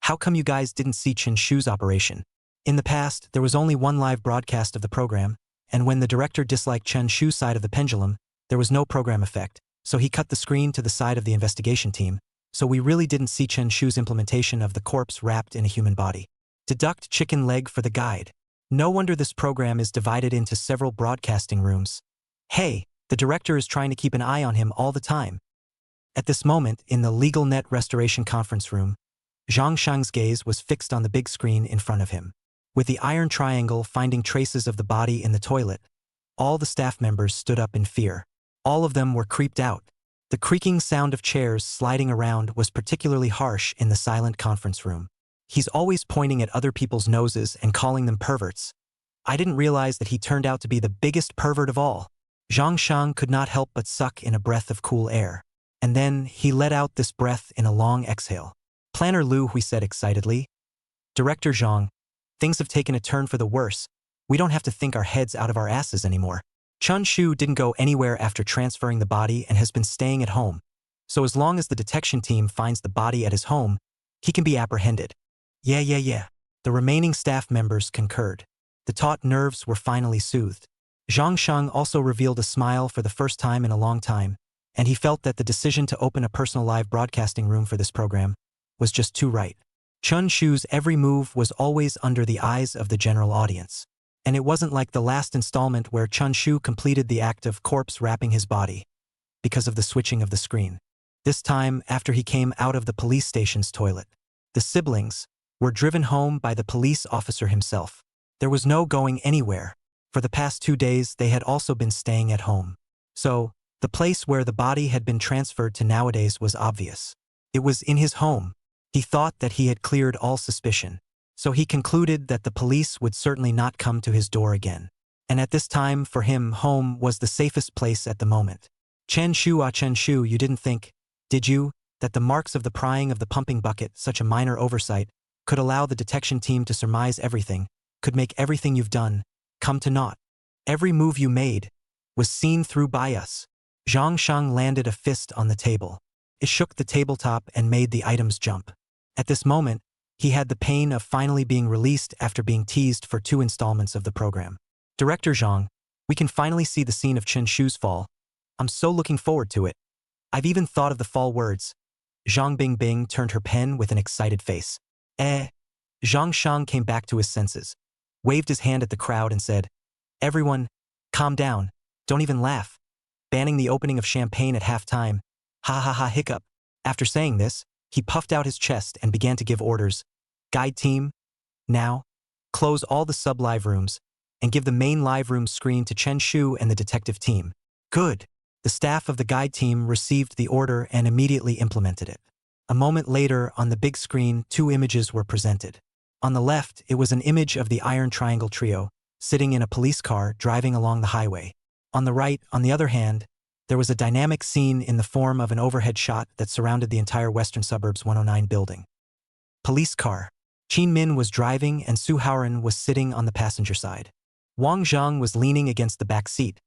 How come you guys didn't see Chen Shu's operation? In the past, there was only one live broadcast of the program, and when the director disliked Chen Shu's side of the pendulum, there was no program effect. So he cut the screen to the side of the investigation team, so we really didn't see Chen Shu's implementation of the corpse wrapped in a human body. Deduct chicken leg for the guide. No wonder this program is divided into several broadcasting rooms. Hey, the director is trying to keep an eye on him all the time. At this moment, in the Legal Net Restoration Conference Room, Zhang Shang's gaze was fixed on the big screen in front of him. With the iron triangle finding traces of the body in the toilet, all the staff members stood up in fear. All of them were creeped out. The creaking sound of chairs sliding around was particularly harsh in the silent conference room. He's always pointing at other people's noses and calling them perverts. I didn't realize that he turned out to be the biggest pervert of all. Zhang Shang could not help but suck in a breath of cool air. And then he let out this breath in a long exhale. Planner Lu, he said excitedly. Director Zhang, things have taken a turn for the worse. We don't have to think our heads out of our asses anymore. Chun Shu didn't go anywhere after transferring the body and has been staying at home. So as long as the detection team finds the body at his home, he can be apprehended. Yeah. The remaining staff members concurred. The taut nerves were finally soothed. Zhang Shang also revealed a smile for the first time in a long time, and he felt that the decision to open a personal live broadcasting room for this program was just too right. Chun Shu's every move was always under the eyes of the general audience. And it wasn't like the last installment where Chun Shu completed the act of corpse wrapping his body because of the switching of the screen. This time, after he came out of the police station's toilet, the siblings were driven home by the police officer himself. There was no going anywhere. For the past 2 days, they had also been staying at home. So, the place where the body had been transferred to nowadays was obvious. It was in his home. He thought that he had cleared all suspicion. So he concluded that the police would certainly not come to his door again. And at this time, for him, home was the safest place at the moment. Chen Shu, you didn't think, did you, that the marks of the prying of the pumping bucket, such a minor oversight, could allow the detection team to surmise everything, could make everything you've done come to naught? Every move you made was seen through by us. Zhang Shang landed a fist on the table. It shook the tabletop and made the items jump. At this moment, he had the pain of finally being released after being teased for 2 installments of the program. Director Zhang, we can finally see the scene of Chen Shu's fall. I'm so looking forward to it. I've even thought of the fall words. Zhang Bingbing turned her pen with an excited face. Zhang Shang came back to his senses, waved his hand at the crowd and said, everyone, calm down, don't even laugh. Banning the opening of champagne at halftime. Ha hiccup. After saying this, he puffed out his chest and began to give orders. Guide team, now, close all the sub-live rooms and give the main live room screen to Chen Shu and the detective team. Good. The staff of the guide team received the order and immediately implemented it. A moment later, on the big screen, 2 images were presented. On the left, it was an image of the Iron Triangle trio, sitting in a police car driving along the highway. On the right, on the other hand, there was a dynamic scene in the form of an overhead shot that surrounded the entire Western Suburbs 109 building. Police car. Qin Min was driving and Suharan was sitting on the passenger side. Wang Zhang was leaning against the back seat,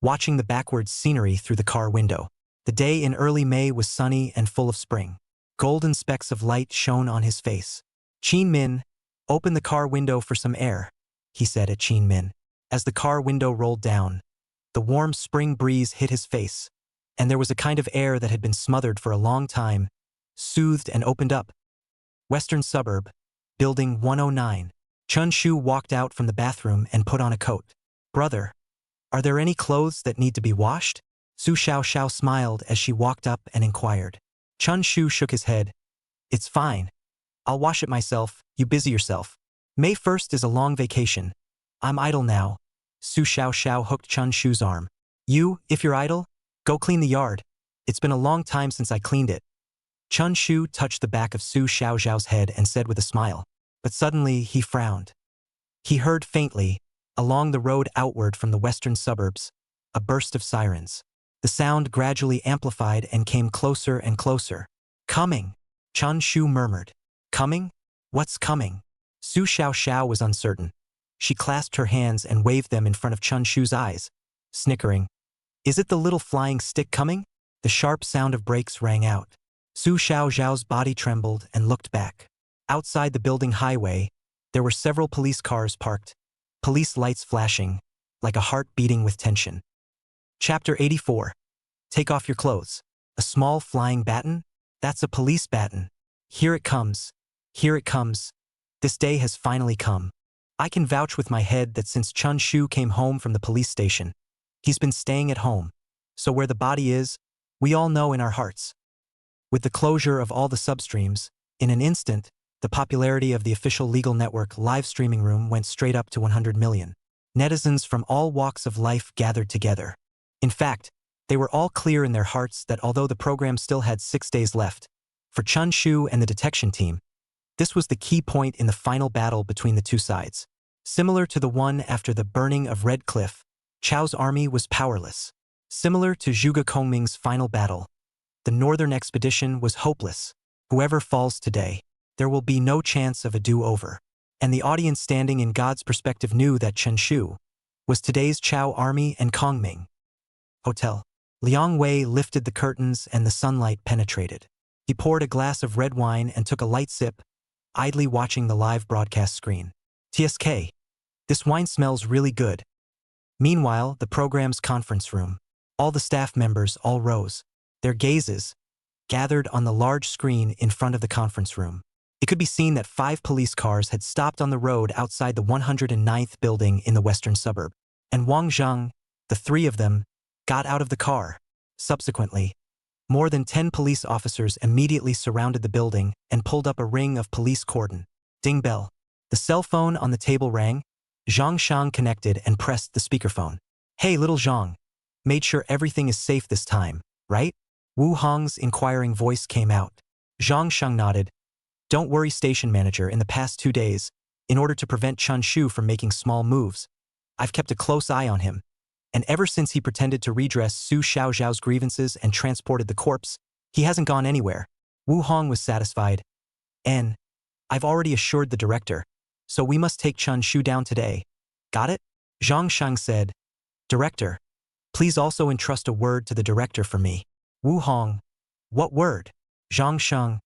watching the backwards scenery through the car window. The day in early May was sunny and full of spring. Golden specks of light shone on his face. Qin Min, open the car window for some air, he said at Qin Min. As the car window rolled down, the warm spring breeze hit his face, and there was a kind of air that had been smothered for a long time, soothed and opened up. Western Suburb, Building 109. Chun Shu walked out from the bathroom and put on a coat. Brother, are there any clothes that need to be washed? Su Xiaoxiao smiled as she walked up and inquired. Chun Shu shook his head. It's fine. I'll wash it myself, you busy yourself. May 1st is a long vacation. I'm idle now. Su Xiaoxiao hooked Chun Shu's arm. You, if you're idle, go clean the yard. It's been a long time since I cleaned it. Chun Shu touched the back of Su Xiaoxiao's head and said with a smile. But suddenly he frowned. He heard faintly, along the road outward from the western suburbs, a burst of sirens. The sound gradually amplified and came closer and closer. Coming, Chun Shu murmured. Coming? What's coming? Su Xiaoxiao was uncertain. She clasped her hands and waved them in front of Chun Shu's eyes, snickering. Is it the little flying stick coming? The sharp sound of brakes rang out. Su Xiaoxiao's body trembled and looked back. Outside the building highway, there were several police cars parked, police lights flashing, like a heart beating with tension. Chapter 84. Take off your clothes. A small flying baton? That's a police baton. Here it comes. Here it comes. This day has finally come. I can vouch with my head that since Chun Shu came home from the police station, he's been staying at home. So where the body is, we all know in our hearts. With the closure of all the substreams, in an instant, the popularity of the official legal network live streaming room went straight up to 100 million. Netizens from all walks of life gathered together. In fact, they were all clear in their hearts that although the program still had 6 days left, for Chun Shu and the detection team, this was the key point in the final battle between the two sides. Similar to the one after the burning of Red Cliff, Chao's army was powerless. Similar to Zhuge Kongming's final battle, the northern expedition was hopeless. Whoever falls today, there will be no chance of a do-over. And the audience standing in God's perspective knew that Chen Shu was today's Chao army and Kongming. Hotel. Liang Wei lifted the curtains and the sunlight penetrated. He poured a glass of red wine and took a light sip, idly watching the live broadcast screen. TSK. This wine smells really good. Meanwhile, the program's conference room. All the staff members all rose. Their gazes gathered on the large screen in front of the conference room. It could be seen that 5 police cars had stopped on the road outside the 109th building in the western suburb. And Wang Zhang, the 3 of them, got out of the car. Subsequently, more than 10 police officers immediately surrounded the building and pulled up a ring of police cordon. Ding bell. The cell phone on the table rang. Zhang Shang connected and pressed the speakerphone. Hey, little Zhang. Made sure everything is safe this time, right? Wu Hong's inquiring voice came out. Zhang Shang nodded. Don't worry, station manager, in the past 2 days, in order to prevent Chun Shu from making small moves, I've kept a close eye on him. And ever since he pretended to redress Su Xiaoxiao's grievances and transported the corpse, he hasn't gone anywhere. Wu Hong was satisfied. And I've already assured the director, so we must take Chun Shu down today. Got it? Zhang Shang said. Director, please also entrust a word to the director for me. Wu Hong. What word? Zhang Shang.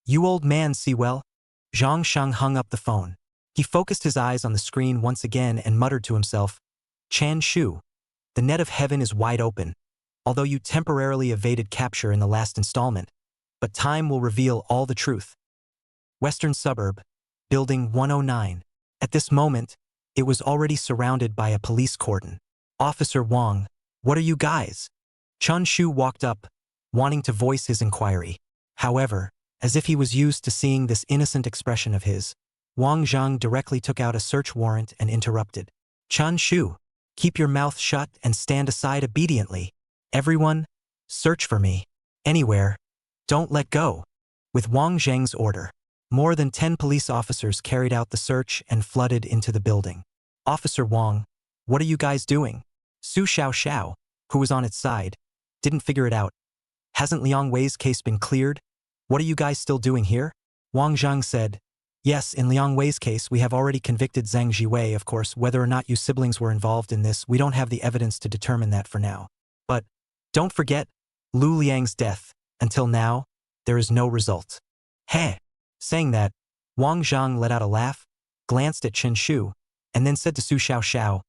You old man, see well? Zhang Shang hung up the phone. He focused his eyes on the screen once again and muttered to himself, Chen Shu. The net of heaven is wide open, although you temporarily evaded capture in the last installment, but time will reveal all the truth. Western Suburb, Building 109. At this moment, it was already surrounded by a police cordon. Officer Wang, what are you guys? Chun Shu walked up, wanting to voice his inquiry. However, as if he was used to seeing this innocent expression of his, Wang Zhang directly took out a search warrant and interrupted. Chun Shu, keep your mouth shut and stand aside obediently. Everyone, search for me. Anywhere. Don't let go. With Wang Zhang's order, more than 10 police officers carried out the search and flooded into the building. Officer Wang, what are you guys doing? Su Xiaoxiao, who was on its side, didn't figure it out. Hasn't Liang Wei's case been cleared? What are you guys still doing here? Wang Zhang said, yes, in Liang Wei's case, we have already convicted Zhang Jiwei. Of course, whether or not you siblings were involved in this, we don't have the evidence to determine that for now. But don't forget Lu Liang's death. Until now, there is no result. Heh. Saying that, Wang Zhang let out a laugh, glanced at Chen Shu, and then said to Su Xiaoxiao,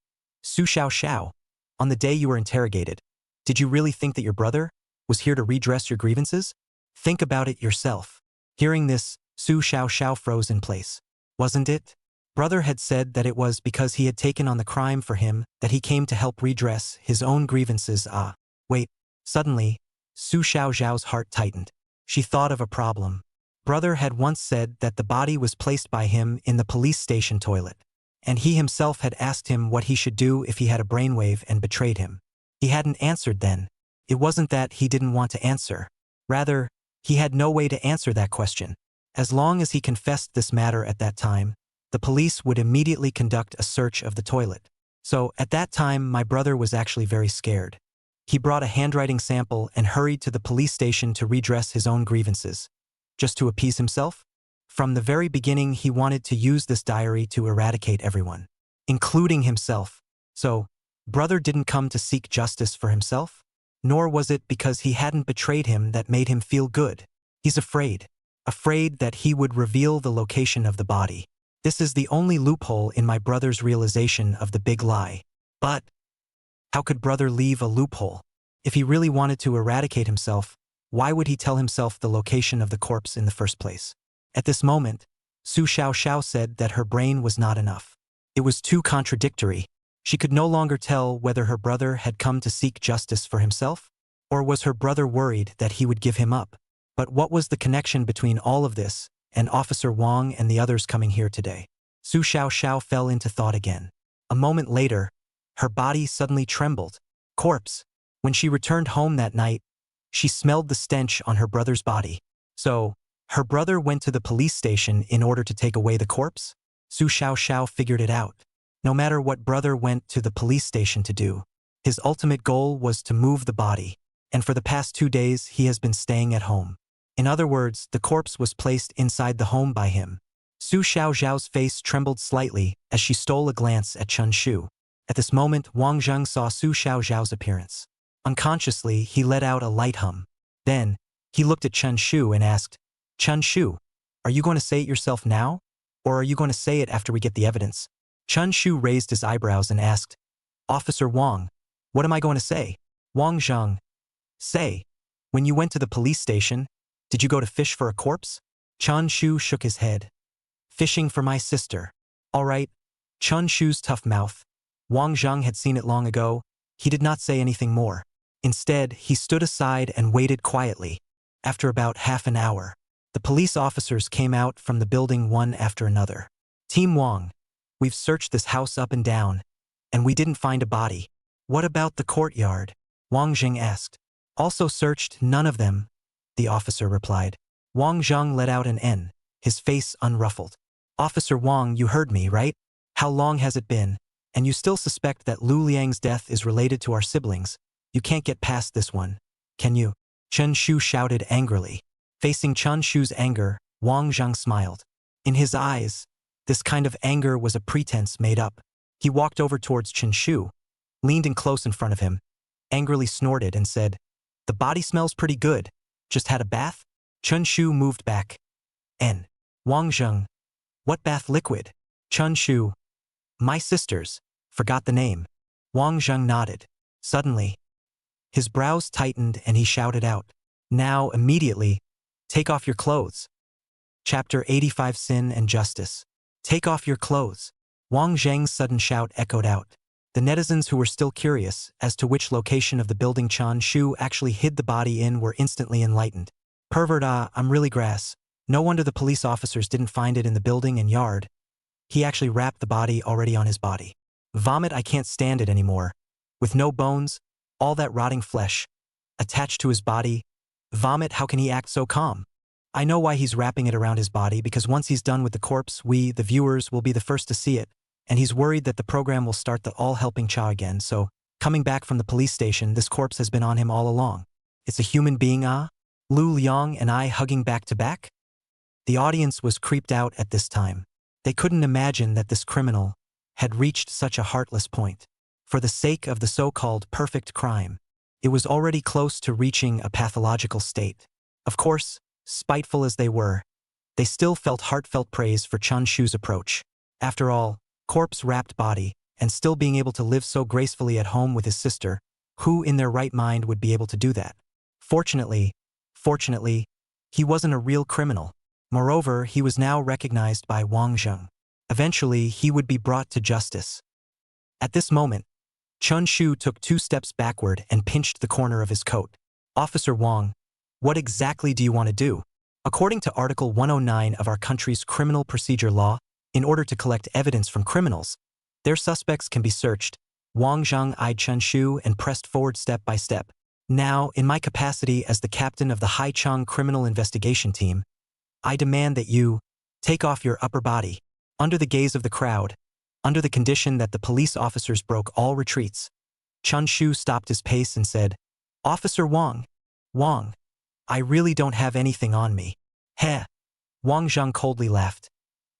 Su Xiaoxiao, on the day you were interrogated, did you really think that your brother was here to redress your grievances? Think about it yourself. Hearing this, Su Xiaoxiao froze in place. Wasn't it? Brother had said that it was because he had taken on the crime for him that he came to help redress his own grievances. Ah, wait. Suddenly, Su Xiaoxiao's heart tightened. She thought of a problem. Brother had once said that the body was placed by him in the police station toilet, and he himself had asked him what he should do if he had a brainwave and betrayed him. He hadn't answered then. It wasn't that he didn't want to answer. Rather, he had no way to answer that question. As long as he confessed this matter at that time, the police would immediately conduct a search of the toilet. So, at that time, my brother was actually very scared. He brought a handwriting sample and hurried to the police station to redress his own grievances. Just to appease himself? From the very beginning, he wanted to use this diary to eradicate everyone, including himself. So, brother didn't come to seek justice for himself? Nor was it because he hadn't betrayed him that made him feel good. He's afraid. Afraid that he would reveal the location of the body. This is the only loophole in my brother's realization of the big lie. But how could brother leave a loophole? If he really wanted to eradicate himself, why would he tell himself the location of the corpse in the first place? At this moment, Su Xiaoxiao said that her brain was not enough. It It was too contradictory. She could no longer tell whether her brother had come to seek justice for himself, or was her brother worried that he would give him up. But what was the connection between all of this and Officer Wang and the others coming here today? Su Xiaoxiao fell into thought again. A moment later, her body suddenly trembled. Corpse. When she returned home that night, she smelled the stench on her brother's body. So, her brother went to the police station in order to take away the corpse? Su Xiaoxiao figured it out. No matter what brother went to the police station to do, his ultimate goal was to move the body, and for the past 2 days he has been staying at home. In other words, the corpse was placed inside the home by him. Su Xiaoxiao's face trembled slightly as she stole a glance at Chun Shu. At this moment, Wang Zheng saw Su Xiaoxiao's appearance. Unconsciously, he let out a light hum. Then, he looked at Chen Shu and asked, Chun Shu, are you going to say it yourself now? Or are you going to say it after we get the evidence? Chun Shu raised his eyebrows and asked, Officer Wang, what am I going to say? Wang Zheng, say, when you went to the police station, did you go to fish for a corpse? Chun Shu shook his head. Fishing for my sister. All right. Chun Shu's tough mouth. Wang Zheng had seen it long ago. He did not say anything more. Instead, he stood aside and waited quietly. After about half an hour, the police officers came out from the building one after another. Team Wang, we've searched this house up and down, and we didn't find a body. What about the courtyard? Wang Zheng asked. Also searched, none of them, the officer replied. Wang Zheng let out an N, his face unruffled. Officer Wang, you heard me, right? How long has it been? And you still suspect that Lu Liang's death is related to our siblings. You can't get past this one, can you? Chen Shu shouted angrily. Facing Chun Shu's anger, Wang Zheng smiled. In his eyes, this kind of anger was a pretense made up. He walked over towards Chen Shu, leaned in close in front of him, angrily snorted and said, The body smells pretty good. Just had a bath? Chun Shu moved back. N. Wang Zheng. What bath liquid? Chun Shu. My sister's. Forgot the name. Wang Zheng nodded. Suddenly, his brows tightened and he shouted out. Now, immediately, take off your clothes. Chapter 85 Sin and Justice. Take off your clothes. Wang Zheng's sudden shout echoed out. The netizens who were still curious as to which location of the building Chun Shu actually hid the body in were instantly enlightened. Pervert, I'm really grass. No wonder the police officers didn't find it in the building and yard. He actually wrapped the body already on his body. Vomit, I can't stand it anymore. With no bones, all that rotting flesh, attached to his body. Vomit, how can he act so calm? I know why he's wrapping it around his body, because once he's done with the corpse, we, the viewers, will be the first to see it. And he's worried that the program will start the all-helping Cha again, so, coming back from the police station, this corpse has been on him all along. It's a human being, Lu Liang and I hugging back to back? The audience was creeped out at this time. They couldn't imagine that this criminal had reached such a heartless point. For the sake of the so-called perfect crime, it was already close to reaching a pathological state. Of course, spiteful as they were, they still felt heartfelt praise for Chun Shu's approach. After all, corpse-wrapped body, and still being able to live so gracefully at home with his sister, who in their right mind would be able to do that? Fortunately, he wasn't a real criminal. Moreover, he was now recognized by Wang Zheng. Eventually, he would be brought to justice. At this moment, Chun Shu took 2 steps backward and pinched the corner of his coat. Officer Wang, what exactly do you want to do? According to Article 109 of our country's criminal procedure law, in order to collect evidence from criminals, their suspects can be searched. Wang Zheng eyed Chun Shu and pressed forward step by step. Now, in my capacity as the captain of the Haicheng Criminal Investigation Team, I demand that you take off your upper body, under the gaze of the crowd, under the condition that the police officers broke all retreats. Chun Shu stopped his pace and said, Officer Wang, I really don't have anything on me. Heh. Wang Zheng coldly laughed.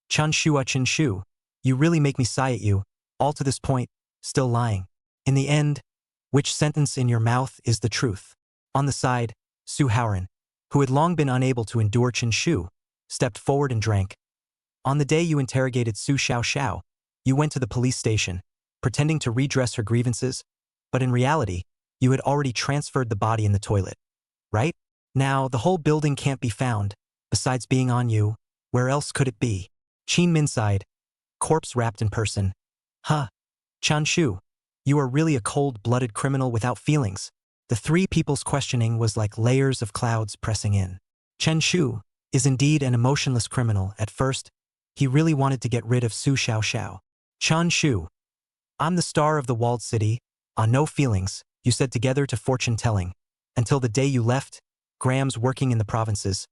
Chun Shu, you really make me sigh at you, all to this point, still lying. In the end, which sentence in your mouth is the truth? On the side, Suharan, who had long been unable to endure Chun Shu, stepped forward and drank. On the day you interrogated Su Xiaoxiao, you went to the police station, pretending to redress her grievances, but in reality, you had already transferred the body in the toilet. Right? Now, the whole building can't be found, besides being on you, where else could it be? Qin Min sighed. Corpse wrapped in person, Huh. Chen Shu, you are really a cold-blooded criminal without feelings. The three people's questioning was like layers of clouds pressing in. Chen Shu is indeed an emotionless criminal. At first, he really wanted to get rid of Su Xiaoxiao. Chun Shu, I'm the star of the walled city, on no feelings, you said together to fortune-telling. Until the day you left, Graham's working in the provinces.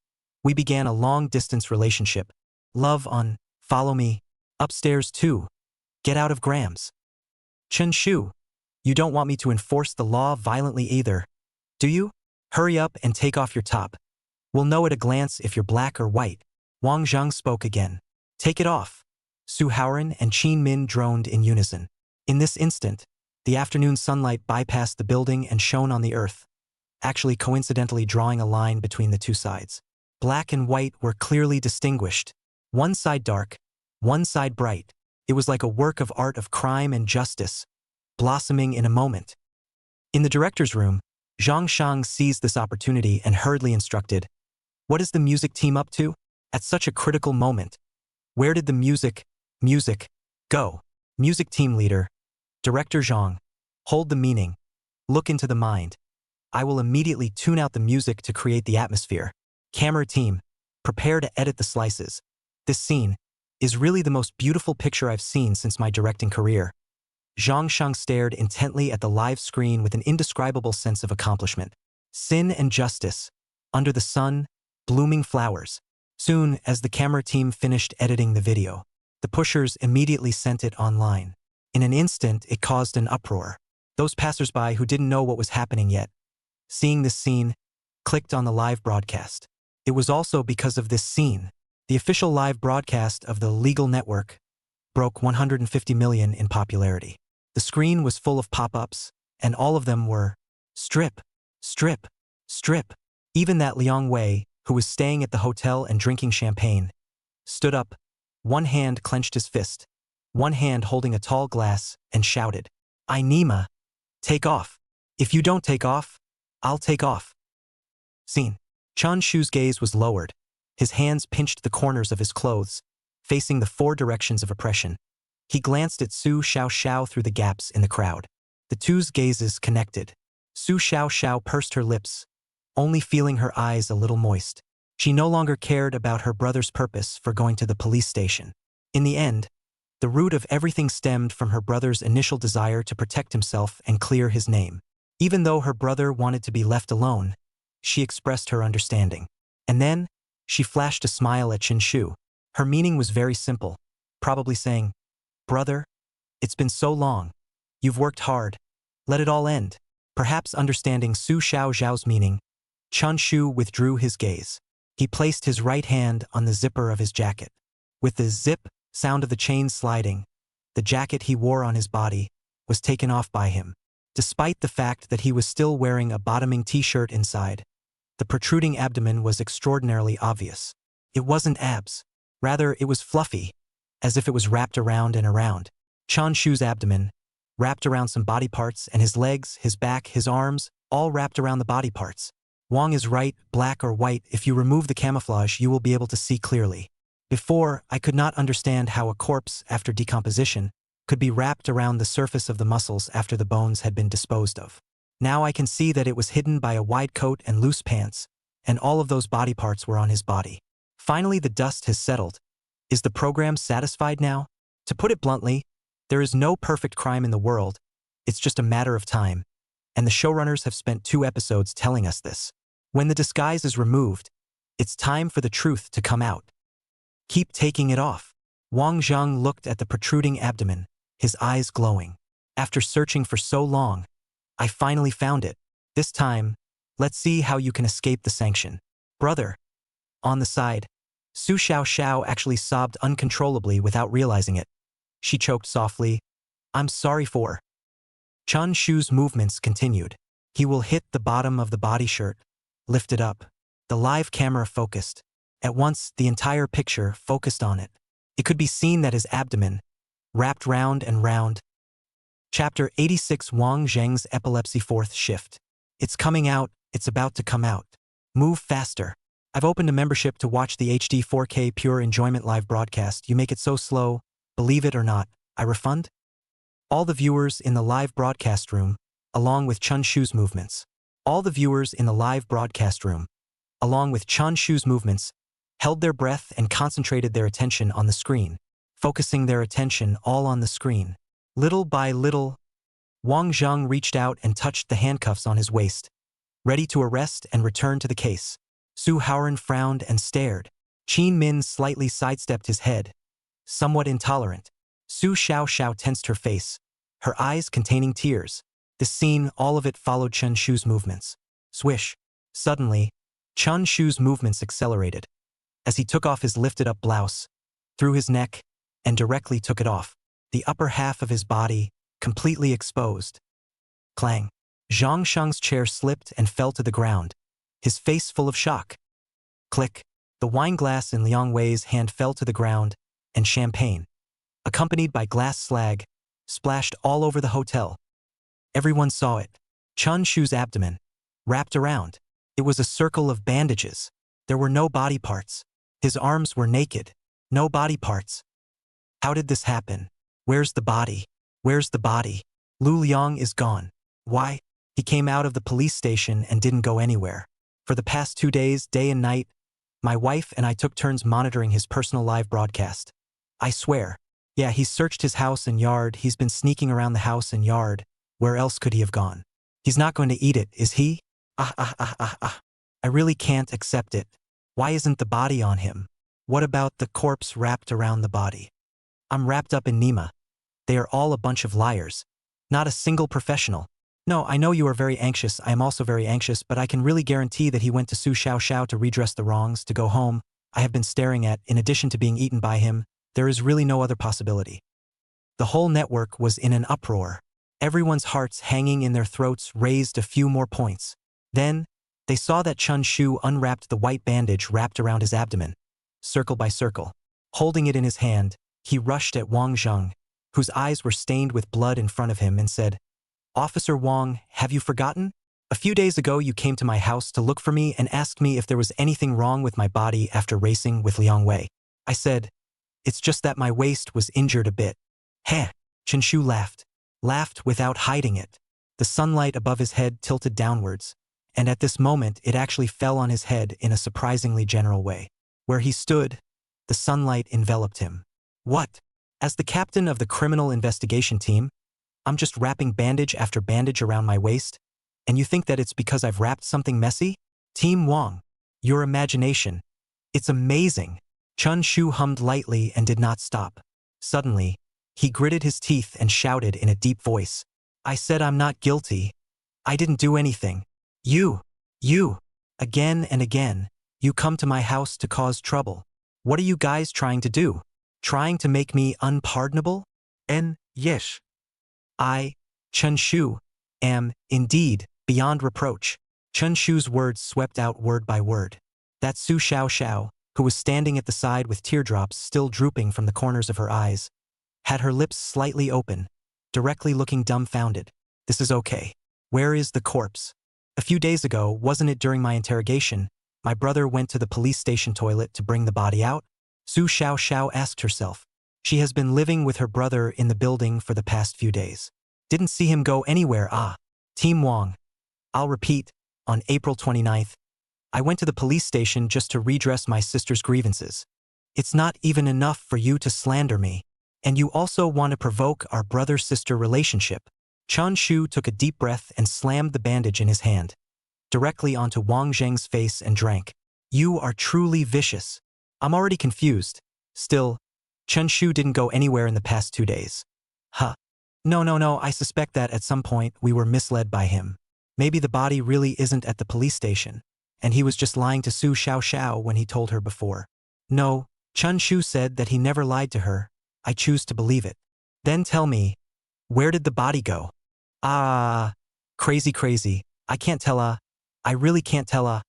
We began a long-distance relationship. Love on, follow me, upstairs too. Get out of Graham's. Chen Shu, you don't want me to enforce the law violently either, do you? Hurry up and take off your top. We'll know at a glance if you're black or white. Wang Zhang spoke again. Take it off. Suharan and Qin Min droned in unison. In this instant, the afternoon sunlight bypassed the building and shone on the earth, actually coincidentally drawing a line between the two sides. Black and white were clearly distinguished. One side dark, one side bright. It was like a work of art of crime and justice, blossoming in a moment. In the director's room, Zhang Shang seized this opportunity and hurriedly instructed, "What is the music team up to? At such a critical moment. Where did the music go? Music team leader, Director Zhang, hold the meaning. Look into the mind. I will immediately tune out the music to create the atmosphere. Camera team, prepare to edit the slices. This scene is really the most beautiful picture I've seen since my directing career." Zhang Shang stared intently at the live screen with an indescribable sense of accomplishment. Sin and justice, under the sun, blooming flowers. Soon as the camera team finished editing the video, the pushers immediately sent it online. In an instant, it caused an uproar. Those passersby who didn't know what was happening yet, seeing this scene, clicked on the live broadcast. It was also because of this scene. The official live broadcast of the legal network broke 150 million in popularity. The screen was full of pop-ups, and all of them were, strip, strip, strip. Even that Liang Wei, who was staying at the hotel and drinking champagne, stood up, one hand clenched his fist, one hand holding a tall glass, and shouted, "I Nima, take off. If you don't take off, I'll take off." Scene. Chun Shu's gaze was lowered. His hands pinched the corners of his clothes, facing the four directions of oppression. He glanced at Su Xiaoxiao through the gaps in the crowd. The two's gazes connected. Su Xiaoxiao pursed her lips, only feeling her eyes a little moist. She no longer cared about her brother's purpose for going to the police station. In the end, the root of everything stemmed from her brother's initial desire to protect himself and clear his name. Even though her brother wanted to be left alone, she expressed her understanding. And then, she flashed a smile at Chen Shu. Her meaning was very simple, probably saying, "Brother, it's been so long. You've worked hard. Let it all end." Perhaps understanding Su Xiaoxiao's meaning, Chun Shu withdrew his gaze. He placed his right hand on the zipper of his jacket. With the zip sound of the chain sliding, the jacket he wore on his body was taken off by him. Despite the fact that he was still wearing a bottoming t-shirt inside, the protruding abdomen was extraordinarily obvious. It wasn't abs. Rather, it was fluffy, as if it was wrapped around and around. Chun Shu's abdomen, wrapped around some body parts, and his legs, his back, his arms, all wrapped around the body parts. Wang is right, black or white, if you remove the camouflage you will be able to see clearly. Before, I could not understand how a corpse, after decomposition, could be wrapped around the surface of the muscles after the bones had been disposed of. Now I can see that it was hidden by a wide coat and loose pants, and all of those body parts were on his body. Finally, the dust has settled. Is the program satisfied now? To put it bluntly, there is no perfect crime in the world. It's just a matter of time. And the showrunners have spent 2 episodes telling us this. When the disguise is removed, it's time for the truth to come out. Keep taking it off. Wang Zhang looked at the protruding abdomen, his eyes glowing. After searching for so long, I finally found it. This time, let's see how you can escape the sanction. Brother. On the side, Su Xiaoxiao actually sobbed uncontrollably without realizing it. She choked softly, "I'm sorry for." Chun Shu's movements continued. He will hit the bottom of the body shirt, lift it up. The live camera focused. At once, the entire picture focused on it. It could be seen that his abdomen, wrapped round and round. Chapter 86 Wang Zheng's Epilepsy 4th Shift. It's coming out, it's about to come out. Move faster. I've opened a membership to watch the HD 4K Pure Enjoyment live broadcast. You make it so slow, believe it or not, I refund? All the viewers in the live broadcast room, along with Chun Shu's movements. All the viewers in the live broadcast room, along with Chun Shu's movements, held their breath and concentrated their attention on the screen, focusing their attention all on the screen. Little by little, Wang Zheng reached out and touched the handcuffs on his waist, ready to arrest and return to the case. Suharan frowned and stared. Qin Min slightly sidestepped his head, somewhat intolerant. Su Xiaoxiao tensed her face, her eyes containing tears. This scene, all of it followed Chun Shu's movements. Swish. Suddenly, Chun Shu's movements accelerated, as he took off his lifted-up blouse, through his neck, and directly took it off, the upper half of his body completely exposed. Clang. Zhang Sheng's chair slipped and fell to the ground, his face full of shock. Click. The wine glass in Liang Wei's hand fell to the ground, and champagne, accompanied by glass slag, splashed all over the hotel. Everyone saw it. Chun Shu's abdomen, wrapped around. It was a circle of bandages. There were no body parts. His arms were naked. No body parts. How did this happen? Where's the body? Where's the body? Lu Liang is gone. Why? He came out of the police station and didn't go anywhere. For the past 2 days, day and night, my wife and I took turns monitoring his personal live broadcast. I swear. Yeah, he's searched his house and yard. He's been sneaking around the house and yard. Where else could he have gone? He's not going to eat it, is he? I really can't accept it. Why isn't the body on him? What about the corpse wrapped around the body? I'm wrapped up in Nima. They are all a bunch of liars. Not a single professional. No, I know you are very anxious. I am also very anxious, but I can really guarantee that he went to Su Xiaoxiao to redress the wrongs, to go home. I have been staring at, in addition to being eaten by him, there is really no other possibility. The whole network was in an uproar. Everyone's hearts hanging in their throats raised a few more points. Then, they saw that Chun Shu unwrapped the white bandage wrapped around his abdomen, circle by circle. Holding it in his hand, he rushed at Wang Zheng, whose eyes were stained with blood in front of him, and said, "Officer Wang, have you forgotten? A few days ago you came to my house to look for me and asked me if there was anything wrong with my body after racing with Liang Wei. I said, it's just that my waist was injured a bit." Heh. Chen Shu laughed without hiding it. The sunlight above his head tilted downwards, and at this moment it actually fell on his head in a surprisingly general way. Where he stood, the sunlight enveloped him. What? As the captain of the criminal investigation team, I'm just wrapping bandage after bandage around my waist, and you think that it's because I've wrapped something messy? Team Wang, your imagination. It's amazing. Chun Shu hummed lightly and did not stop. Suddenly, he gritted his teeth and shouted in a deep voice, "I said I'm not guilty. I didn't do anything. You, again and again, you come to my house to cause trouble. What are you guys trying to do? Trying to make me unpardonable? Yes. I, Chen Shu, am, indeed, beyond reproach." Chun Shu's words swept out word by word. That Su Xiaoxiao, who was standing at the side with teardrops still drooping from the corners of her eyes, had her lips slightly open, directly looking dumbfounded. This is okay. Where is the corpse? A few days ago, wasn't it during my interrogation, my brother went to the police station toilet to bring the body out? Su Xiaoxiao asked herself. She has been living with her brother in the building for the past few days. Didn't see him go anywhere. Team Wang. I'll repeat, on April 29th, I went to the police station just to redress my sister's grievances. It's not even enough for you to slander me. And you also want to provoke our brother-sister relationship. Chun Shu took a deep breath and slammed the bandage in his hand, directly onto Wang Zheng's face and drank. You are truly vicious. I'm already confused. Still, Chen Shu didn't go anywhere in the past 2 days. No, I suspect that at some point we were misled by him. Maybe the body really isn't at the police station, and he was just lying to Su Xiaoxiao when he told her before. No, Chun Shu said that he never lied to her. I choose to believe it. Then tell me, where did the body go? Crazy. I can't tell. I really can't tell.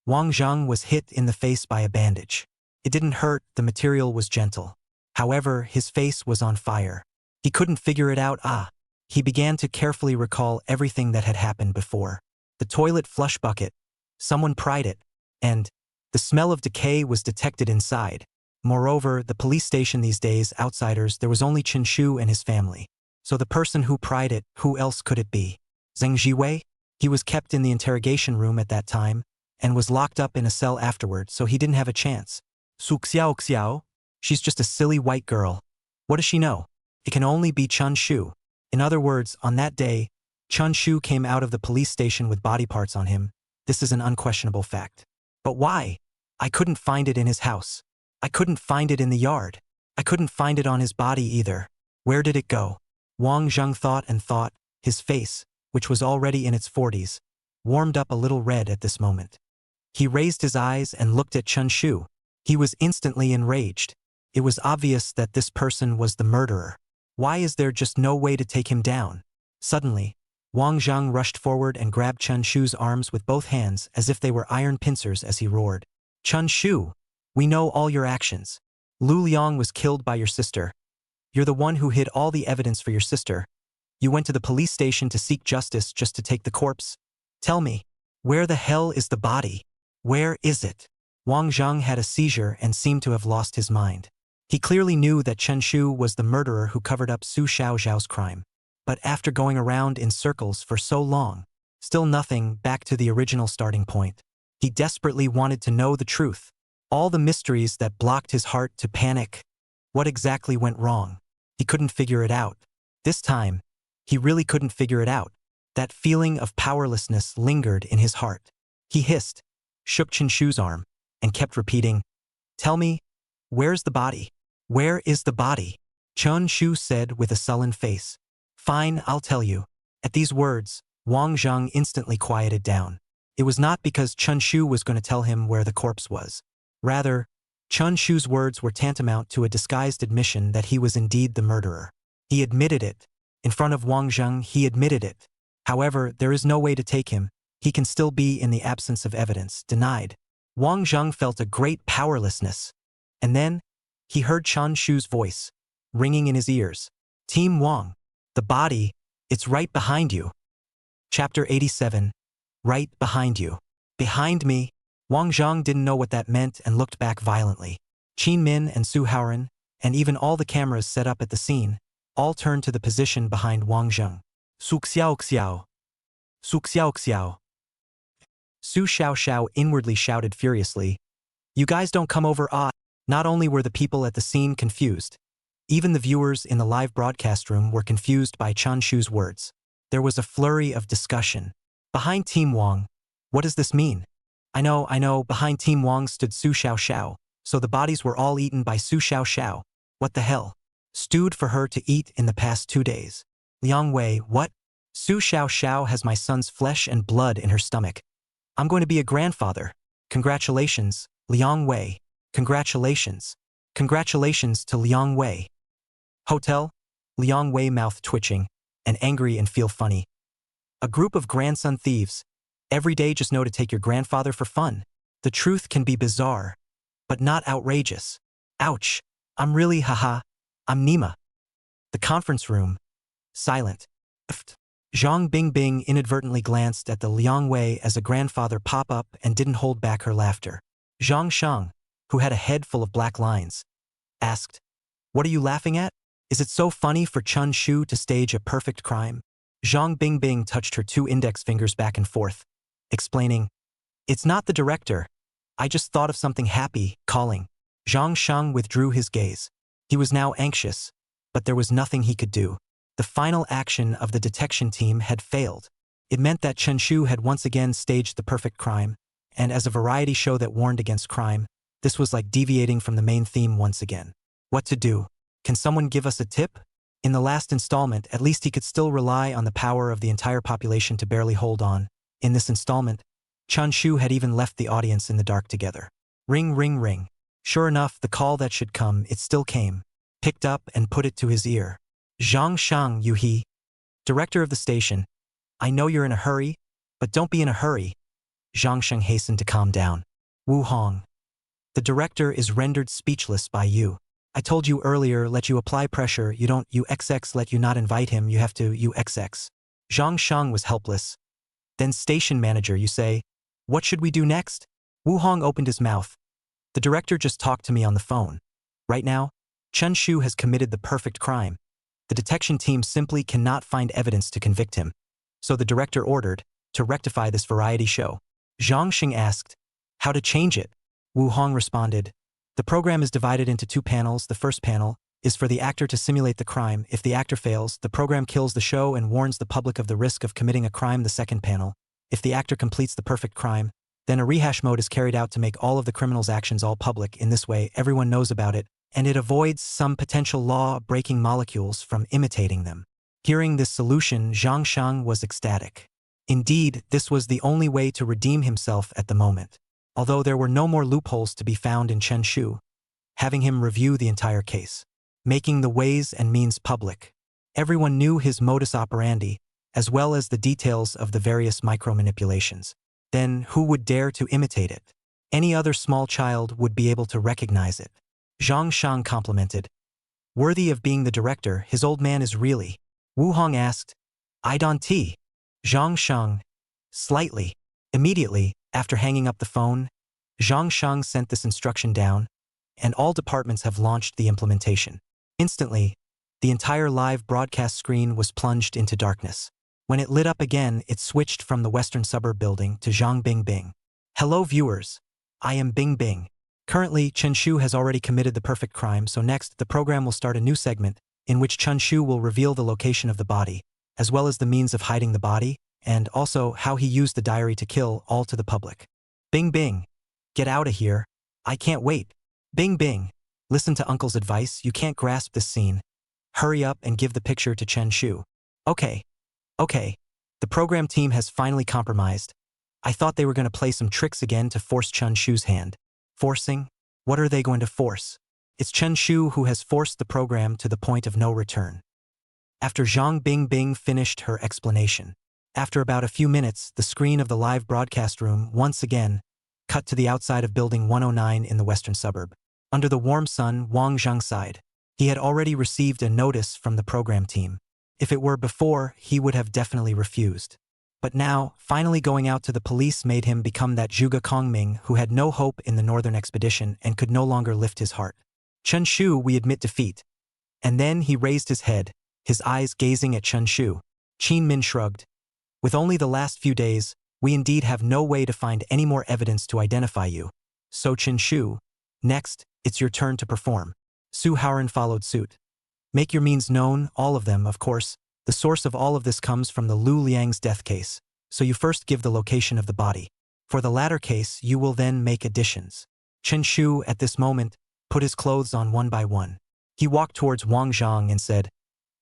Wang Zheng was hit in the face by a bandage. It didn't hurt, the material was gentle. However, his face was on fire. He couldn't figure it out. He began to carefully recall everything that had happened before. The toilet flush bucket. Someone pried it. And the smell of decay was detected inside. Moreover, the police station these days, outsiders, there was only Chen Shu and his family. So the person who pried it, who else could it be? Zheng Jiwei? He was kept in the interrogation room at that time, and was locked up in a cell afterward, so he didn't have a chance. Su Xiaoxiao? She's just a silly white girl. What does she know? It can only be Chun Shu. In other words, on that day, Chun Shu came out of the police station with body parts on him. This is an unquestionable fact. But why? I couldn't find it in his house. I couldn't find it in the yard. I couldn't find it on his body either. Where did it go? Wang Zheng thought and thought, his face, which was already in its 40s, warmed up a little red at this moment. He raised his eyes and looked at Chun Shu. He was instantly enraged. It was obvious that this person was the murderer. Why is there just no way to take him down? Suddenly, Wang Zheng rushed forward and grabbed Chun Shu's arms with both hands as if they were iron pincers as he roared. Chun Shu, we know all your actions. Lu Liang was killed by your sister. You're the one who hid all the evidence for your sister. You went to the police station to seek justice just to take the corpse. Tell me, where the hell is the body? Where is it? Wang Zheng had a seizure and seemed to have lost his mind. He clearly knew that Chen Shu was the murderer who covered up Su Xiaoxiao's crime. But after going around in circles for so long, still nothing back to the original starting point. He desperately wanted to know the truth. All the mysteries that blocked his heart to panic. What exactly went wrong? He couldn't figure it out. This time, he really couldn't figure it out. That feeling of powerlessness lingered in his heart. He hissed, shook Chen Shu's arm, and kept repeating, "Tell me, where's the body? Where is the body?" Chun Shu said with a sullen face. "Fine, I'll tell you." At these words, Wang Zheng instantly quieted down. It was not because Chun Shu was going to tell him where the corpse was. Rather, Chun Shu's words were tantamount to a disguised admission that he was indeed the murderer. He admitted it. In front of Wang Zheng, he admitted it. However, there is no way to take him. He can still be in the absence of evidence, denied. Wang Zheng felt a great powerlessness. And then, he heard Chun Shu's voice, ringing in his ears. "Team Wang, the body, it's right behind you." Chapter 87, Right behind you. Behind me. Wang Zheng didn't know what that meant and looked back violently. Qin Min and Suharan, and even all the cameras set up at the scene, all turned to the position behind Wang Zheng. Su Xiaoxiao. Su Xiaoxiao. Su Xiaoxiao inwardly shouted furiously, "You guys don't come over, ah!" Not only were the people at the scene confused, even the viewers in the live broadcast room were confused by Chun Shu's words. There was a flurry of discussion. Behind Team Wang, what does this mean? I know, behind Team Wang stood Su Xiaoxiao, so the bodies were all eaten by Su Xiaoxiao. What the hell? Stewed for her to eat in the past 2 days. Liang Wei, what? Su Xiaoxiao has my son's flesh and blood in her stomach. I'm going to be a grandfather. Congratulations, Liang Wei. Congratulations. Congratulations to Liang Wei. Hotel? Liang Wei mouth twitching, and angry and feel funny. A group of grandson thieves. Every day just know to take your grandfather for fun. The truth can be bizarre, but not outrageous. Ouch. I'm really haha. I'm Nima. The conference room. Silent. Zhang Bingbing inadvertently glanced at the Liang Wei as a grandfather pop up and didn't hold back her laughter. Zhang Shang, who had a head full of black lines, asked, "What are you laughing at? Is it so funny for Chun Shu to stage a perfect crime?" Zhang Bingbing touched her 2 index fingers back and forth, explaining, "It's not the director. I just thought of something happy, calling." Zhang Shang withdrew his gaze. He was now anxious, but there was nothing he could do. The final action of the detection team had failed. It meant that Chen Shu had once again staged the perfect crime, and as a variety show that warned against crime, this was like deviating from the main theme once again. What to do? Can someone give us a tip? In the last installment, at least he could still rely on the power of the entire population to barely hold on. In this installment, Chun Shu had even left the audience in the dark together. Ring, ring, ring. Sure enough, the call that should come, it still came. Picked up and put it to his ear. "Zhang Shang, you he. Director of the station. I know you're in a hurry, but don't be in a hurry." Zhang Shang hastened to calm down. "Wu Hong. The director is rendered speechless by you. I told you earlier, let you apply pressure, you don't, you XX let you not invite him, you have to, you XX. Zhang Shang was helpless. Then station manager, you say, what should we do next? Wu Hong opened his mouth. The director just talked to me on the phone. Right now, Chen Shu has committed the perfect crime. The detection team simply cannot find evidence to convict him. So the director ordered to rectify this variety show. Zhang Xing asked, how to change it? Wu Hong responded, the program is divided into 2 panels. The first panel is for the actor to simulate the crime. If the actor fails, the program kills the show and warns the public of the risk of committing a crime. The second panel, if the actor completes the perfect crime, then a rehash mode is carried out to make all of the criminal's actions all public. In this way, everyone knows about it, and it avoids some potential law-breaking molecules from imitating them. Hearing this solution, Zhang Shang was ecstatic. Indeed, this was the only way to redeem himself at the moment. Although there were no more loopholes to be found in Chen Shu, having him review the entire case, making the ways and means public. Everyone knew his modus operandi, as well as the details of the various micro-manipulations. Then who would dare to imitate it? Any other small child would be able to recognize it. Zhang Shang complimented. Worthy of being the director, his old man is really. Wu Hong asked, I don't t. Zhang Shang. Slightly. Immediately, after hanging up the phone, Zhang Shang sent this instruction down, and all departments have launched the implementation. Instantly, the entire live broadcast screen was plunged into darkness. When it lit up again, it switched from the western suburb building to Zhang Bingbing. Hello viewers, I am Bingbing. Currently, Chen Shu has already committed the perfect crime, so next, the program will start a new segment in which Chun Shu will reveal the location of the body, as well as the means of hiding the body, and also how he used the diary to kill, all to the public. Bing Bing, get out of here. I can't wait. Bing Bing, listen to Uncle's advice, you can't grasp this scene. Hurry up and give the picture to Chen Shu. Okay. The program team has finally compromised. I thought they were going to play some tricks again to force Chun Shu's hand. Forcing? What are they going to force? It's Chen Shu who has forced the program to the point of no return. After Zhang Bingbing finished her explanation, after about a few minutes, the screen of the live broadcast room once again cut to the outside of Building 109 in the western suburb. Under the warm sun, Wang Zhang sighed. He had already received a notice from the program team. If it were before, he would have definitely refused. But now, finally going out to the police made him become that Zhuge Kongming who had no hope in the northern expedition and could no longer lift his heart. Chun Shu, we admit defeat. And then he raised his head, his eyes gazing at Chun Shu. Qin Min shrugged. With only the last few days, we indeed have no way to find any more evidence to identify you. So Chun Shu, next, it's your turn to perform. Suharan followed suit. Make your means known, all of them, of course. The source of all of this comes from the Lu Liang's death case, so you first give the location of the body. For the latter case, you will then make additions. Chen Shu, at this moment, put his clothes on one by one. He walked towards Wang Zhang and said,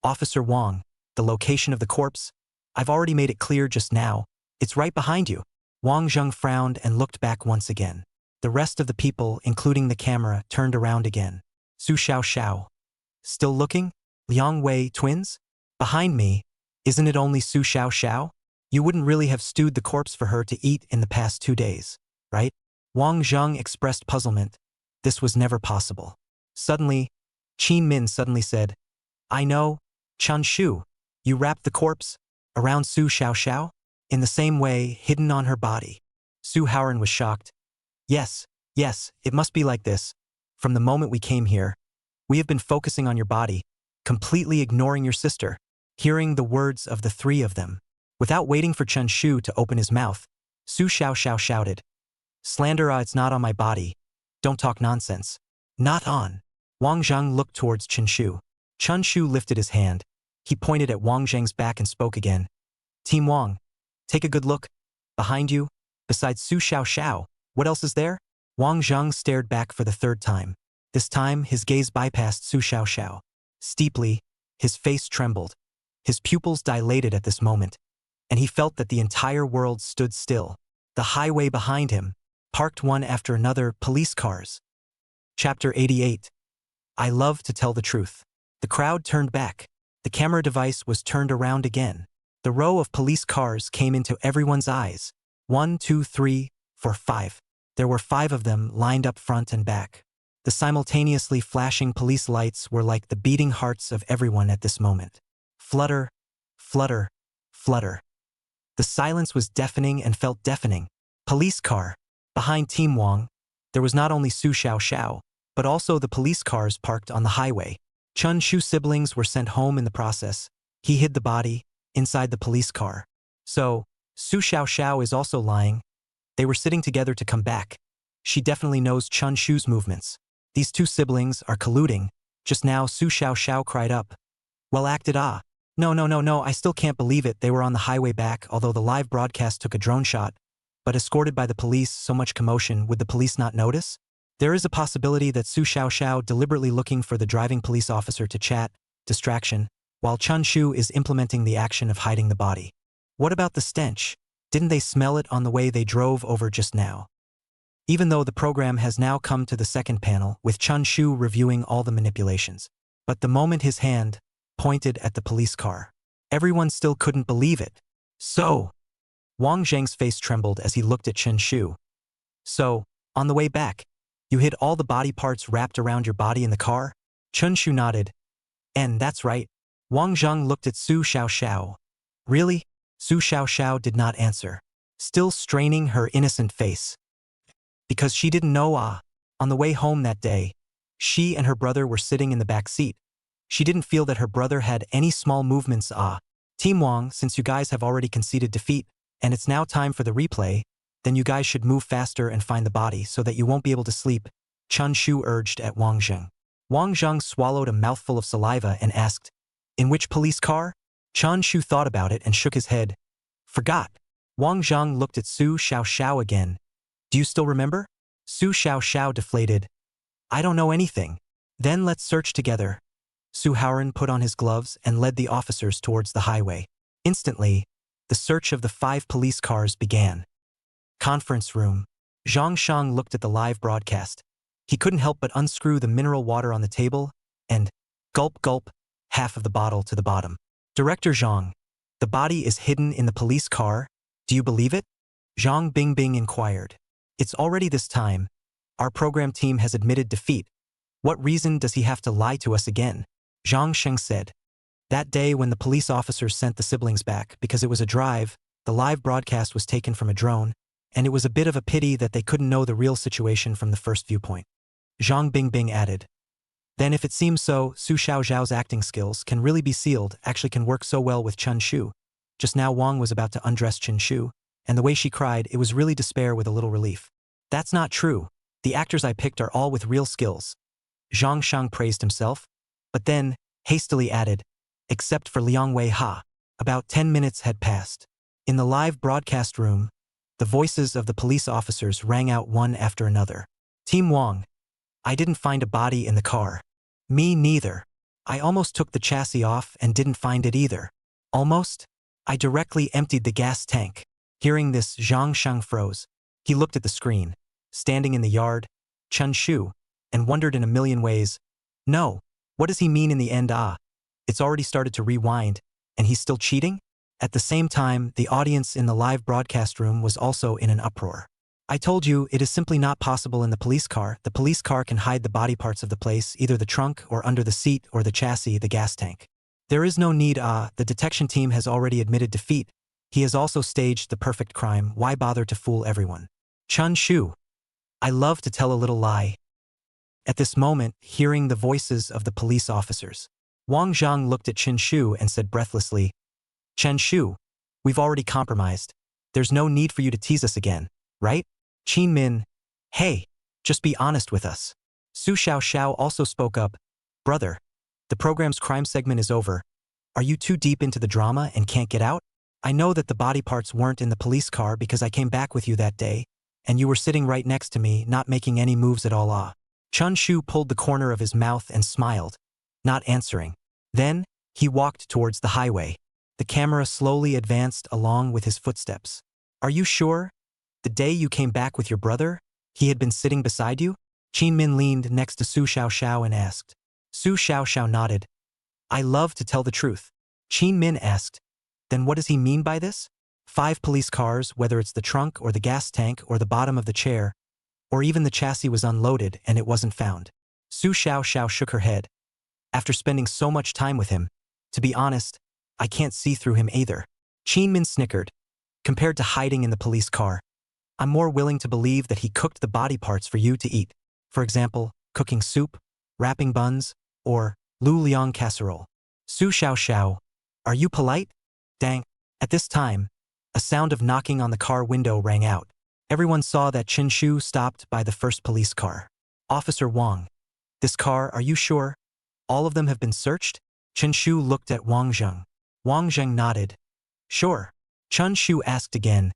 Officer Wang, the location of the corpse? I've already made it clear just now. It's right behind you. Wang Zhang frowned and looked back once again. The rest of the people, including the camera, turned around again. Su Xiaoxiao. Still looking? Liang Wei twins? Behind me, isn't it only Su Xiaoxiao? You wouldn't really have stewed the corpse for her to eat in the past 2 days, right? Wang Zhang expressed puzzlement. This was never possible. Suddenly, Qin Min suddenly said, I know, Chun Shu, you wrapped the corpse around Su Xiaoxiao? In the same way, hidden on her body. Suharan was shocked. Yes, it must be like this. From the moment we came here, we have been focusing on your body, completely ignoring your sister. Hearing the words of the 3 of them, without waiting for Chen Shu to open his mouth, Su Xiaoxiao shouted, Slander, it's not on my body. Don't talk nonsense. Not on. Wang Zhang looked towards Chen Shu. Chun Shu lifted his hand. He pointed at Wang Zhang's back and spoke again. Team Wang, take a good look. Behind you, besides Su Xiaoxiao, what else is there? Wang Zhang stared back for the 3rd time. This time, his gaze bypassed Su Xiaoxiao. Steeply, his face trembled. His pupils dilated at this moment, and he felt that the entire world stood still. The highway behind him, parked one after another, police cars. Chapter 88. I love to tell the truth. The crowd turned back. The camera device was turned around again. The row of police cars came into everyone's eyes. 1, 2, 3, 4, 5. There were 5 of them lined up front and back. The simultaneously flashing police lights were like the beating hearts of everyone at this moment. Flutter, flutter, flutter. The silence was deafening and felt deafening. Police car. Behind Team Wang, there was not only Su Xiaoxiao, but also the police cars parked on the highway. Chun Shu siblings were sent home in the process. He hid the body inside the police car. So, Su Xiaoxiao is also lying. They were sitting together to come back. She definitely knows Chun Shu's movements. These two siblings are colluding. Just now Su Xiaoxiao cried up. Well acted, ah. No, I still can't believe it. They were on the highway back, although the live broadcast took a drone shot. But escorted by the police, so much commotion, would the police not notice? There is a possibility that Su Xiaoxiao deliberately looking for the driving police officer to chat, distraction, while Chun Shu is implementing the action of hiding the body. What about the stench? Didn't they smell it on the way they drove over just now? Even though the program has now come to the second panel, with Chun Shu reviewing all the manipulations. But the moment his hand pointed at the police car, everyone still couldn't believe it. So, Wang Zheng's face trembled as he looked at Chen Shu. So, on the way back, you hid all the body parts wrapped around your body in the car? Chun Shu nodded. And that's right. Wang Zheng looked at Su Xiaoxiao. Really? Su Xiaoxiao did not answer, still straining her innocent face. Because she didn't know, on the way home that day, she and her brother were sitting in the back seat. She didn't feel that her brother had any small movements, Team Wang, since you guys have already conceded defeat, and it's now time for the replay, then you guys should move faster and find the body so that you won't be able to sleep, Chun Shu urged at Wang Zheng. Wang Zheng swallowed a mouthful of saliva and asked, in which police car? Chun Shu thought about it and shook his head. Forgot. Wang Zheng looked at Su Xiaoxiao again. Do you still remember? Su Xiaoxiao deflated. I don't know anything. Then let's search together. Suharan put on his gloves and led the officers towards the highway. Instantly, the search of the 5 police cars began. Conference room. Zhang Shang looked at the live broadcast. He couldn't help but unscrew the mineral water on the table and, gulp, half of the bottle to the bottom. Director Zhang, the body is hidden in the police car. Do you believe it? Zhang Bingbing inquired. It's already this time. Our program team has admitted defeat. What reason does he have to lie to us again? Zhang Sheng said. That day when the police officers sent the siblings back because it was a drive, the live broadcast was taken from a drone, and it was a bit of a pity that they couldn't know the real situation from the first viewpoint. Zhang Bingbing added. Then if it seems so, Su Xiaoxiao's acting skills can really be sealed, actually can work so well with Chun Shu. Just now Wang was about to undress Chun Shu, and the way she cried, it was really despair with a little relief. That's not true. The actors I picked are all with real skills. Zhang Shang praised himself, but then, hastily added, except for Liang Wei Ha. About 10 minutes had passed. In the live broadcast room, the voices of the police officers rang out one after another. Team Wang. I didn't find a body in the car. Me neither. I almost took the chassis off and didn't find it either. Almost? I directly emptied the gas tank. Hearing this, Zhang Shang froze. He looked at the screen, standing in the yard, Chun Shu, and wondered in a million ways. No, what does he mean in the end? It's already started to rewind, and he's still cheating? At the same time, the audience in the live broadcast room was also in an uproar. I told you, it is simply not possible in the police car. The police car can hide the body parts of the place, either the trunk or under the seat or the chassis, the gas tank. There is no need, the detection team has already admitted defeat. He has also staged the perfect crime. Why bother to fool everyone? Chun Shu. I love to tell a little lie. At this moment, hearing the voices of the police officers, Wang Zhang looked at Chen Shu and said breathlessly, Chen Shu, we've already compromised. There's no need for you to tease us again, right? Qin Min, hey, just be honest with us. Su Xiaoxiao also spoke up, brother, the program's crime segment is over. Are you too deep into the drama and can't get out? I know that the body parts weren't in the police car because I came back with you that day, and you were sitting right next to me, not making any moves at all. Chun Shu pulled the corner of his mouth and smiled, not answering. Then, he walked towards the highway. The camera slowly advanced along with his footsteps. Are you sure? The day you came back with your brother, he had been sitting beside you? Qin Min leaned next to Su Xiaoxiao and asked. Su Xiaoxiao nodded. I love to tell the truth. Qin Min asked. Then what does he mean by this? 5 police cars, whether it's the trunk or the gas tank or the bottom of the chair, or even the chassis was unloaded and it wasn't found. Su Xiaoxiao shook her head. After spending so much time with him, to be honest, I can't see through him either. Qin Min snickered. Compared to hiding in the police car, I'm more willing to believe that he cooked the body parts for you to eat. For example, cooking soup, wrapping buns, or Lu Liang casserole. Su Xiaoxiao, are you polite? Dang. At this time, a sound of knocking on the car window rang out. Everyone saw that Chen Shu stopped by the first police car. Officer Wang. This car, are you sure? All of them have been searched? Chen Shu looked at Wang Zheng. Wang Zheng nodded. Sure. Chun Shu asked again.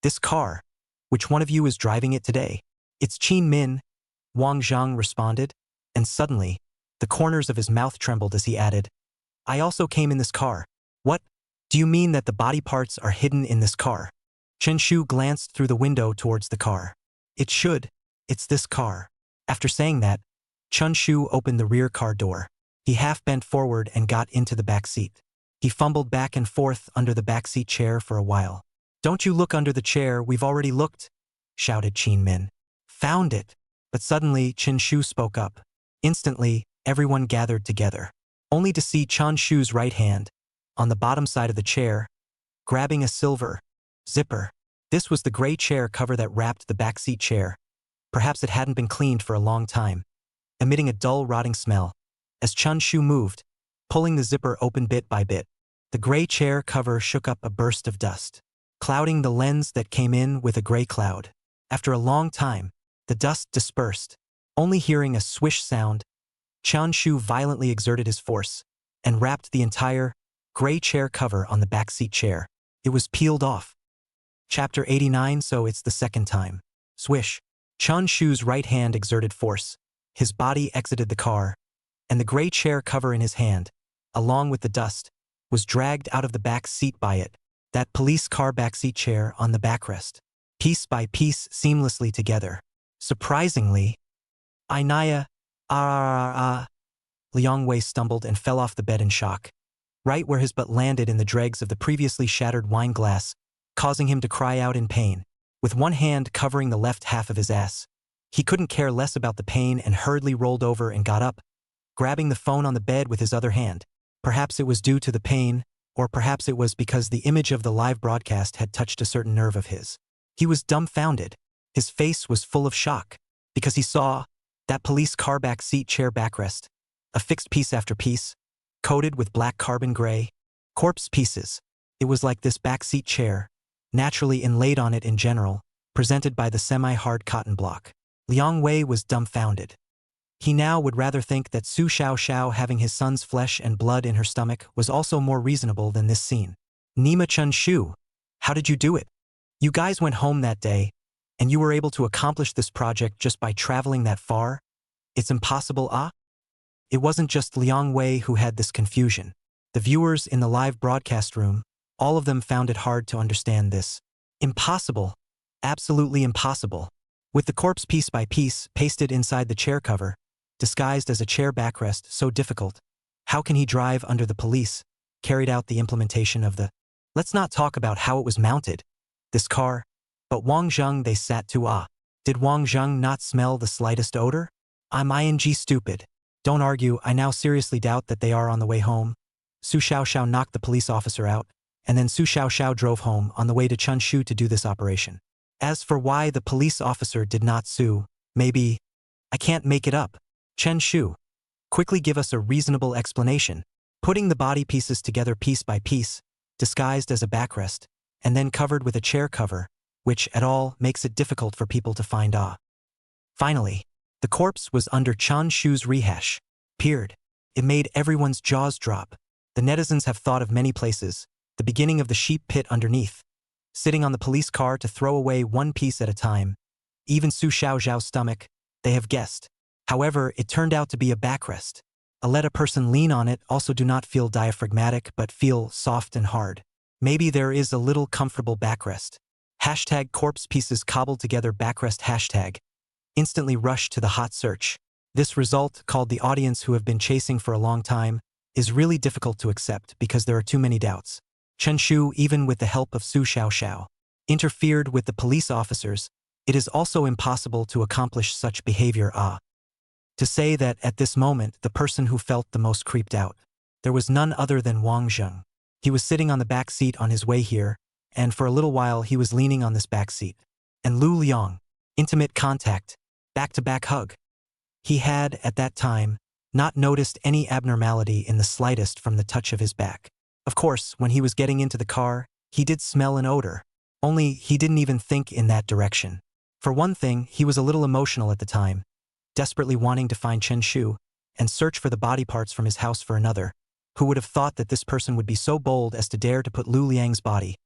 This car, which one of you is driving it today? It's Qin Min, Wang Zheng responded, and suddenly, the corners of his mouth trembled as he added, I also came in this car. What? Do you mean that the body parts are hidden in this car? Chen Shu glanced through the window towards the car. It should. It's this car. After saying that, Chun Shu opened the rear car door. He half bent forward and got into the back seat. He fumbled back and forth under the backseat chair for a while. Don't you look under the chair, we've already looked, shouted Qin Min. Found it. But suddenly Chen Shu spoke up. Instantly, everyone gathered together, only to see Chun Shu's right hand, on the bottom side of the chair, grabbing a silver zipper. This was the gray chair cover that wrapped the backseat chair. Perhaps it hadn't been cleaned for a long time, emitting a dull, rotting smell. As Chun Shu moved, pulling the zipper open bit by bit, the gray chair cover shook up a burst of dust, clouding the lens that came in with a gray cloud. After a long time, the dust dispersed. Only hearing a swish sound, Chun Shu violently exerted his force and wrapped the entire gray chair cover on the backseat chair. It was peeled off. Chapter 89. So it's the second time. Swish. Chun Shu's right hand exerted force. His body exited the car, and the gray chair cover in his hand, along with the dust, was dragged out of the back seat by it, that police car backseat chair on the backrest, piece by piece seamlessly together. Surprisingly, Liang Wei stumbled and fell off the bed in shock, right where his butt landed in the dregs of the previously shattered wine glass, causing him to cry out in pain. With one hand covering the left half of his ass, he couldn't care less about the pain and hurriedly rolled over and got up, grabbing the phone on the bed with his other hand. Perhaps it was due to the pain, or perhaps it was because the image of the live broadcast had touched a certain nerve of his. He was dumbfounded. His face was full of shock, because he saw that police car back seat chair backrest, affixed piece after piece, coated with black carbon gray, corpse pieces. It was like this backseat chair, naturally inlaid on it in general, presented by the semi-hard cotton block. Liang Wei was dumbfounded. He now would rather think that Su Xiaoxiao having his son's flesh and blood in her stomach was also more reasonable than this scene. Nima Chun Shu, how did you do it? You guys went home that day, and you were able to accomplish this project just by traveling that far? It's impossible, ah? It wasn't just Liang Wei who had this confusion. The viewers in the live broadcast room, all of them found it hard to understand this. Impossible. Absolutely impossible. With the corpse piece by piece pasted inside the chair cover, disguised as a chair backrest, so difficult. How can he drive under the police? Carried out the implementation of the... Let's not talk about how it was mounted. This car. But Wang Zheng they sat to Did Wang Zheng not smell the slightest odor? I'm ing stupid. Don't argue, I now seriously doubt that they are on the way home. Su Xiaoxiao knocked the police officer out, and then Su Xiaoxiao drove home on the way to Chun Shu to do this operation. As for why the police officer did not sue, maybe... I can't make it up. Chen Shu, quickly give us a reasonable explanation. Putting the body pieces together piece by piece, disguised as a backrest, and then covered with a chair cover, which at all makes it difficult for people to find Finally, the corpse was under Chun Shu's rehash. Peered. It made everyone's jaws drop. The netizens have thought of many places, the beginning of the sheep pit underneath, sitting on the police car to throw away one piece at a time. Even Su Xiaoxiao's stomach, they have guessed. However, it turned out to be a backrest. Let a person lean on it also do not feel diaphragmatic but feel soft and hard. Maybe there is a little comfortable backrest. Hashtag corpse pieces cobbled together backrest hashtag. Instantly rushed to the hot search. This result, called the audience who have been chasing for a long time, is really difficult to accept because there are too many doubts. Chen Shu, even with the help of Su Xiaoxiao, interfered with the police officers. It is also impossible to accomplish such behavior. To say that at this moment the person who felt the most creeped out, there was none other than Wang Zheng. He was sitting on the back seat on his way here, and for a little while he was leaning on this back seat. And Lu Liang, intimate contact, back-to-back hug. He had, at that time, not noticed any abnormality in the slightest from the touch of his back. Of course, when he was getting into the car, he did smell an odor. Only he didn't even think in that direction. For one thing, he was a little emotional at the time, desperately wanting to find Chen Shu and search for the body parts from his house for another. Who would have thought that this person would be so bold as to dare to put Lu Liang's body,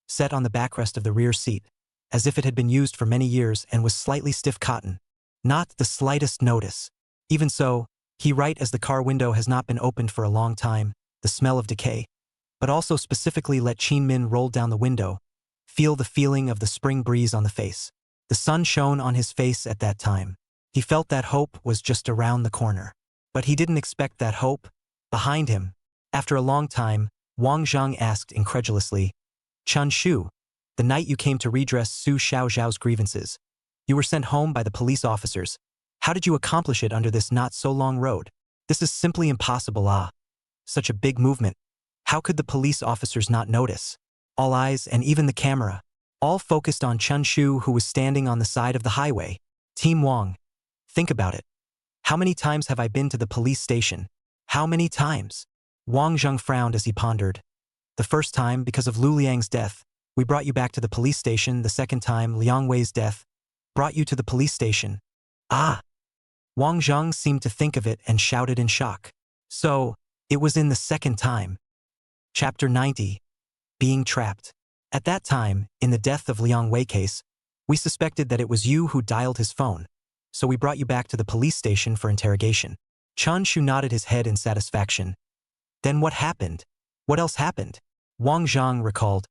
set on the backrest of the rear seat, as if it had been used for many years and was slightly stiff cotton. Not the slightest notice. Even so, he right as the car window has not been opened for a long time, the smell of decay, but also specifically let Qin Min roll down the window, feel the feeling of the spring breeze on the face. The sun shone on his face at that time. He felt that hope was just around the corner. But he didn't expect that hope. Behind him, after a long time, Wang Zhang asked incredulously, Chun Shu, the night you came to redress Su Xiaoxiao's grievances, you were sent home by the police officers. How did you accomplish it under this not-so-long road? This is simply impossible. Such a big movement. How could the police officers not notice? All eyes and even the camera, all focused on Chun Shu, who was standing on the side of the highway. Team Wang, think about it. How many times have I been to the police station? How many times? Wang Zhang frowned as he pondered. The first time, because of Lu Liang's death, we brought you back to the police station. The second time, Liang Wei's death, brought you to the police station. Ah! Wang Zhang seemed to think of it and shouted in shock. So, it was in the second time. Chapter 90. Being trapped. At that time, in the death of Liang Wei case, we suspected that it was you who dialed his phone, so we brought you back to the police station for interrogation. Chun Shu nodded his head in satisfaction. Then what happened? What else happened? Wang Zhang recalled.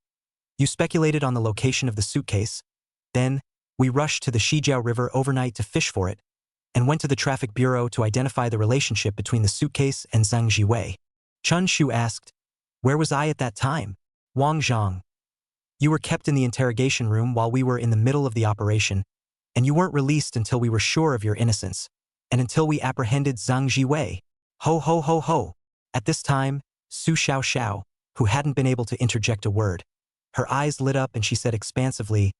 You speculated on the location of the suitcase. Then, we rushed to the Shijiao River overnight to fish for it, and went to the traffic bureau to identify the relationship between the suitcase and Zhang Jiwei. Chun Shu asked, where was I at that time? Wang Zhang. You were kept in the interrogation room while we were in the middle of the operation, and you weren't released until we were sure of your innocence, and until we apprehended Zhang Jiwei. Ho ho ho ho. At this time, Su Xiaoxiao, who hadn't been able to interject a word, her eyes lit up and she said expansively,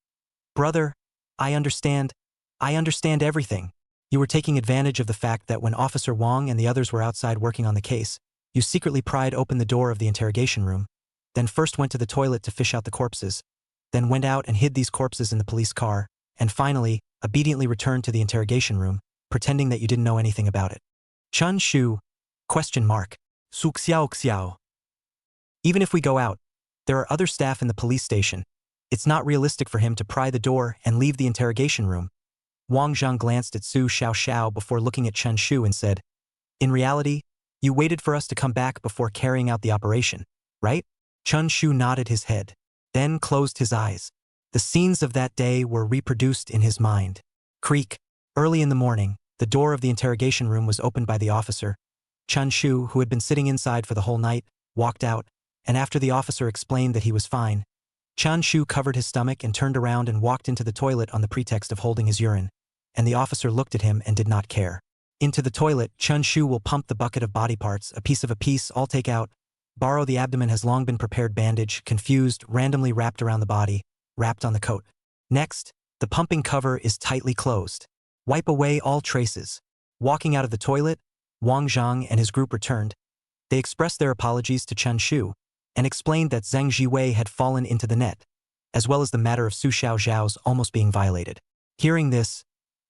Brother, I understand everything. You were taking advantage of the fact that when Officer Wang and the others were outside working on the case, you secretly pried open the door of the interrogation room, then first went to the toilet to fish out the corpses, then went out and hid these corpses in the police car, and finally, obediently returned to the interrogation room, pretending that you didn't know anything about it. Chun Shu, ? Su Xiaoxiao. Even if we go out, there are other staff in the police station. It's not realistic for him to pry the door and leave the interrogation room. Wang Zhang glanced at Su Xiaoxiao before looking at Chen Shu and said, in reality, you waited for us to come back before carrying out the operation, right? Chun Shu nodded his head, then closed his eyes. The scenes of that day were reproduced in his mind. Creak. Early in the morning, the door of the interrogation room was opened by the officer. Chun Shu, who had been sitting inside for the whole night, walked out, and after the officer explained that he was fine, Chun Shu covered his stomach and turned around and walked into the toilet on the pretext of holding his urine, and the officer looked at him and did not care. Into the toilet, Chun Shu will pump the bucket of body parts, a piece of a piece, all take out. Borrow the abdomen has long been prepared bandage, confused, randomly wrapped around the body, wrapped on the coat. Next, the pumping cover is tightly closed. Wipe away all traces. Walking out of the toilet, Wang Zhang and his group returned. They expressed their apologies to Chen Shu and explained that Zhang Jiwei had fallen into the net, as well as the matter of Su Xiaoxiao's almost being violated. Hearing this,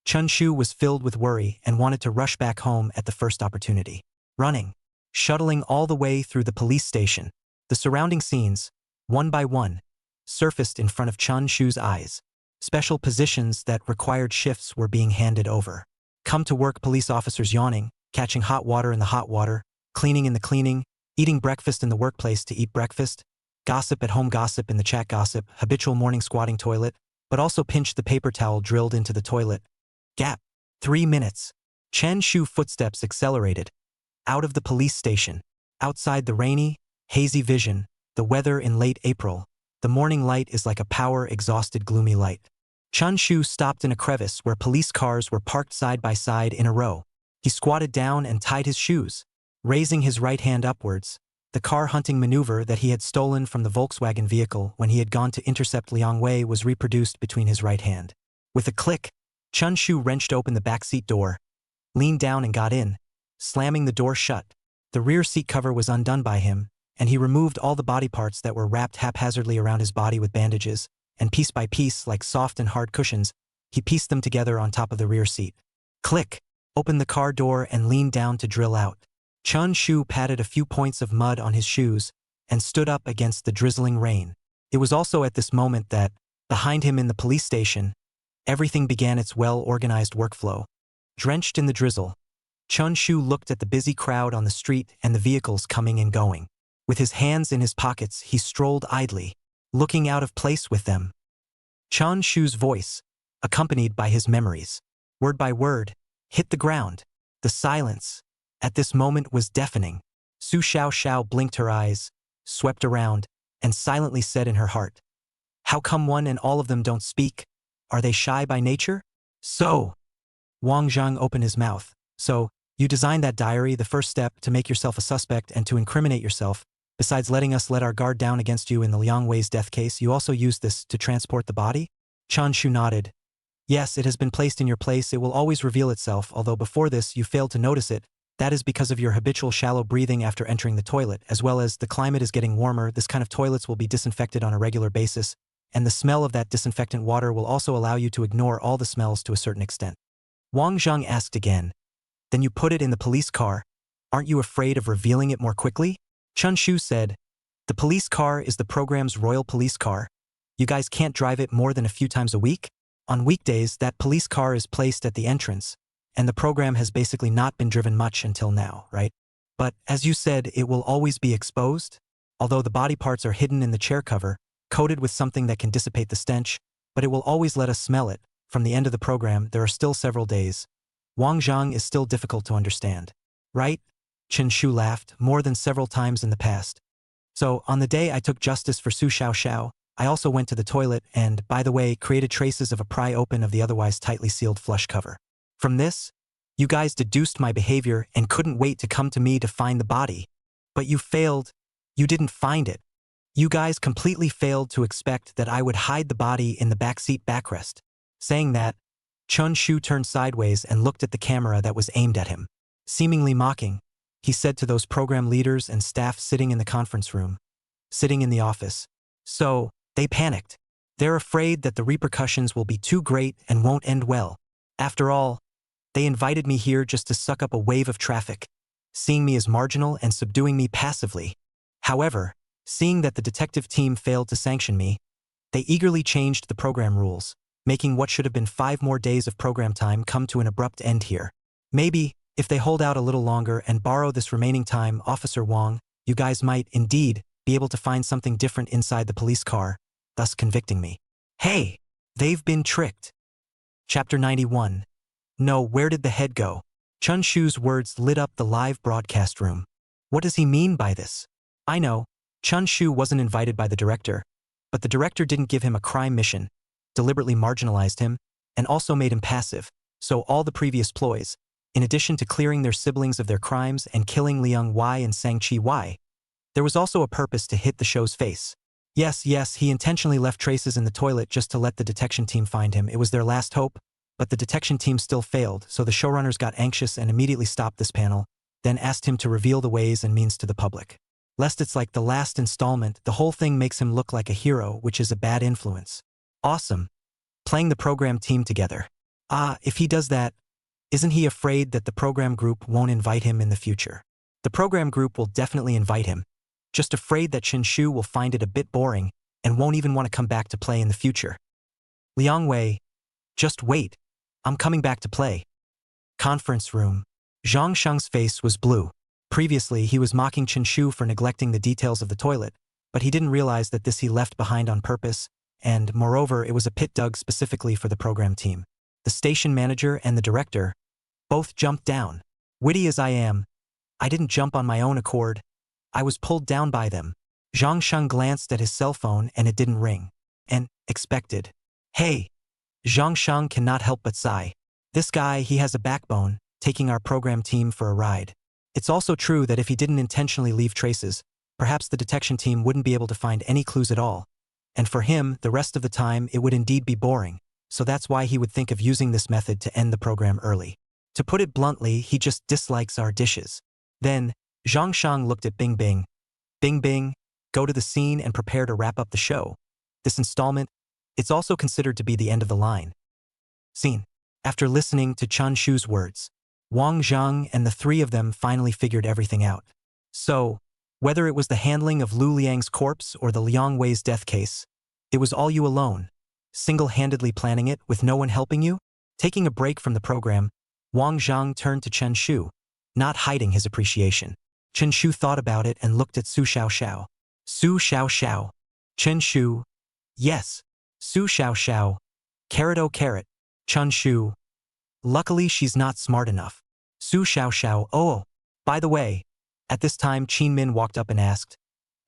Chun Shu was filled with worry and wanted to rush back home at the first opportunity. Running, shuttling all the way through the police station. The surrounding scenes, one by one, surfaced in front of Chun Shu's eyes. Special positions that required shifts were being handed over. Come to work police officers yawning, catching hot water in the hot water, cleaning in the cleaning, eating breakfast in the workplace to eat breakfast, gossip at home gossip in the chat gossip, habitual morning squatting toilet, but also pinch the paper towel drilled into the toilet. Gap. 3 minutes. Chen Shu footsteps accelerated. Out of the police station. Outside the rainy, hazy vision, the weather in late April, the morning light is like a power-exhausted gloomy light. Chun Shu stopped in a crevice where police cars were parked side by side in a row. He squatted down and tied his shoes, raising his right hand upwards. The car hunting maneuver that he had stolen from the Volkswagen vehicle when he had gone to intercept Liang Wei was reproduced between his right hand. With a click, Chun Shu wrenched open the backseat door, leaned down and got in, slamming the door shut. The rear seat cover was undone by him, and he removed all the body parts that were wrapped haphazardly around his body with bandages, and piece by piece, like soft and hard cushions, he pieced them together on top of the rear seat. Click! Opened the car door and leaned down to drill out. Chun Shu patted a few points of mud on his shoes and stood up against the drizzling rain. It was also at this moment that, behind him in the police station, everything began its well-organized workflow. Drenched in the drizzle, Chun Shu looked at the busy crowd on the street and the vehicles coming and going. With his hands in his pockets, he strolled idly, looking out of place with them. Chun Shu's voice, accompanied by his memories, word by word, hit the ground. The silence, at this moment, was deafening. Su Xiaoxiao blinked her eyes, swept around, and silently said in her heart, "How come one and all of them don't speak? Are they shy by nature?" So, Wang Zhang opened his mouth. "So, you designed that diary, the first step, to make yourself a suspect and to incriminate yourself. Besides letting us let our guard down against you in the Liang Wei's death case, you also used this to transport the body?" Chun Shu nodded. "Yes, it has been placed in your place. It will always reveal itself, although before this you failed to notice it. That is because of your habitual shallow breathing after entering the toilet, as well as the climate is getting warmer. This kind of toilets will be disinfected on a regular basis, and the smell of that disinfectant water will also allow you to ignore all the smells to a certain extent." Wang Zhang asked again, "Then you put it in the police car. Aren't you afraid of revealing it more quickly?" Chun Shu said, "The police car is the program's royal police car. You guys can't drive it more than a few times a week. On weekdays, that police car is placed at the entrance, and the program has basically not been driven much until now, right? But, as you said, it will always be exposed, although the body parts are hidden in the chair cover, coated with something that can dissipate the stench, but it will always let us smell it. From the end of the program, there are still several days. Wang Zhang is still difficult to understand. Right?" Chen Shu laughed, "More than several times in the past. So, on the day I took justice for Su Xiaoxiao, I also went to the toilet and, by the way, created traces of a pry open of the otherwise tightly sealed flush cover. From this, you guys deduced my behavior and couldn't wait to come to me to find the body. But you failed. You didn't find it. You guys completely failed to expect that I would hide the body in the backseat backrest." Saying that, Chun Shu turned sideways and looked at the camera that was aimed at him. Seemingly mocking, he said to those program leaders and staff sitting in the conference room, sitting in the office, "So, they panicked. They're afraid that the repercussions will be too great and won't end well. After all, they invited me here just to suck up a wave of traffic, seeing me as marginal and subduing me passively. However, seeing that the detective team failed to sanction me, they eagerly changed the program rules, making what should have been 5 more days of program time come to an abrupt end here. Maybe, if they hold out a little longer and borrow this remaining time, Officer Wang, you guys might, indeed, be able to find something different inside the police car, thus convicting me." Hey! They've been tricked. Chapter 91. No, where did the head go? Chun Shu's words lit up the live broadcast room. What does he mean by this? I know, Chun Shu wasn't invited by the director, but the director didn't give him a crime mission, deliberately marginalized him, and also made him passive, so all the previous ploys, in addition to clearing their siblings of their crimes and killing Liang Wei and Sang-Chi Wei, there was also a purpose to hit the show's face. Yes, he intentionally left traces in the toilet just to let the detection team find him. It was their last hope, but the detection team still failed, so the showrunners got anxious and immediately stopped this panel, then asked him to reveal the ways and means to the public. Lest it's like the last installment, the whole thing makes him look like a hero, which is a bad influence. Awesome. Playing the program team together. If he does that, isn't he afraid that the program group won't invite him in the future? The program group will definitely invite him, just afraid that Chen Shu will find it a bit boring and won't even want to come back to play in the future. Liang Wei, just wait. I'm coming back to play. Conference room. Zhang Sheng's face was blue. Previously, he was mocking Chen Shu for neglecting the details of the toilet, but he didn't realize that this he left behind on purpose, and, moreover, it was a pit dug specifically for the program team. The station manager and the director both jumped down. Witty as I am, I didn't jump on my own accord. I was pulled down by them. Zhang Sheng glanced at his cell phone and it didn't ring. And, expected. Hey! Zhang Sheng cannot help but sigh. This guy, he has a backbone, taking our program team for a ride. It's also true that if he didn't intentionally leave traces, perhaps the detection team wouldn't be able to find any clues at all. And for him, the rest of the time, it would indeed be boring, so that's why he would think of using this method to end the program early. To put it bluntly, he just dislikes our dishes. Then, Zhang Shang looked at Bing Bing. Bing Bing, go to the scene and prepare to wrap up the show. This installment, it's also considered to be the end of the line. Scene. After listening to Chun Shu's words, Wang Zhang and the three of them finally figured everything out. So, whether it was the handling of Lu Liang's corpse or the Liang Wei's death case, it was all you alone, single-handedly planning it with no one helping you? Taking a break from the program, Wang Zhang turned to Chen Shu, not hiding his appreciation. Chen Shu thought about it and looked at Su Xiaoxiao. Su Xiaoxiao. Chen Shu. Yes. Su Xiaoxiao. Carrot oh carrot. Chun Shu. Luckily she's not smart enough. Su Xiaoxiao. Oh, by the way, at this time Qin Min walked up and asked,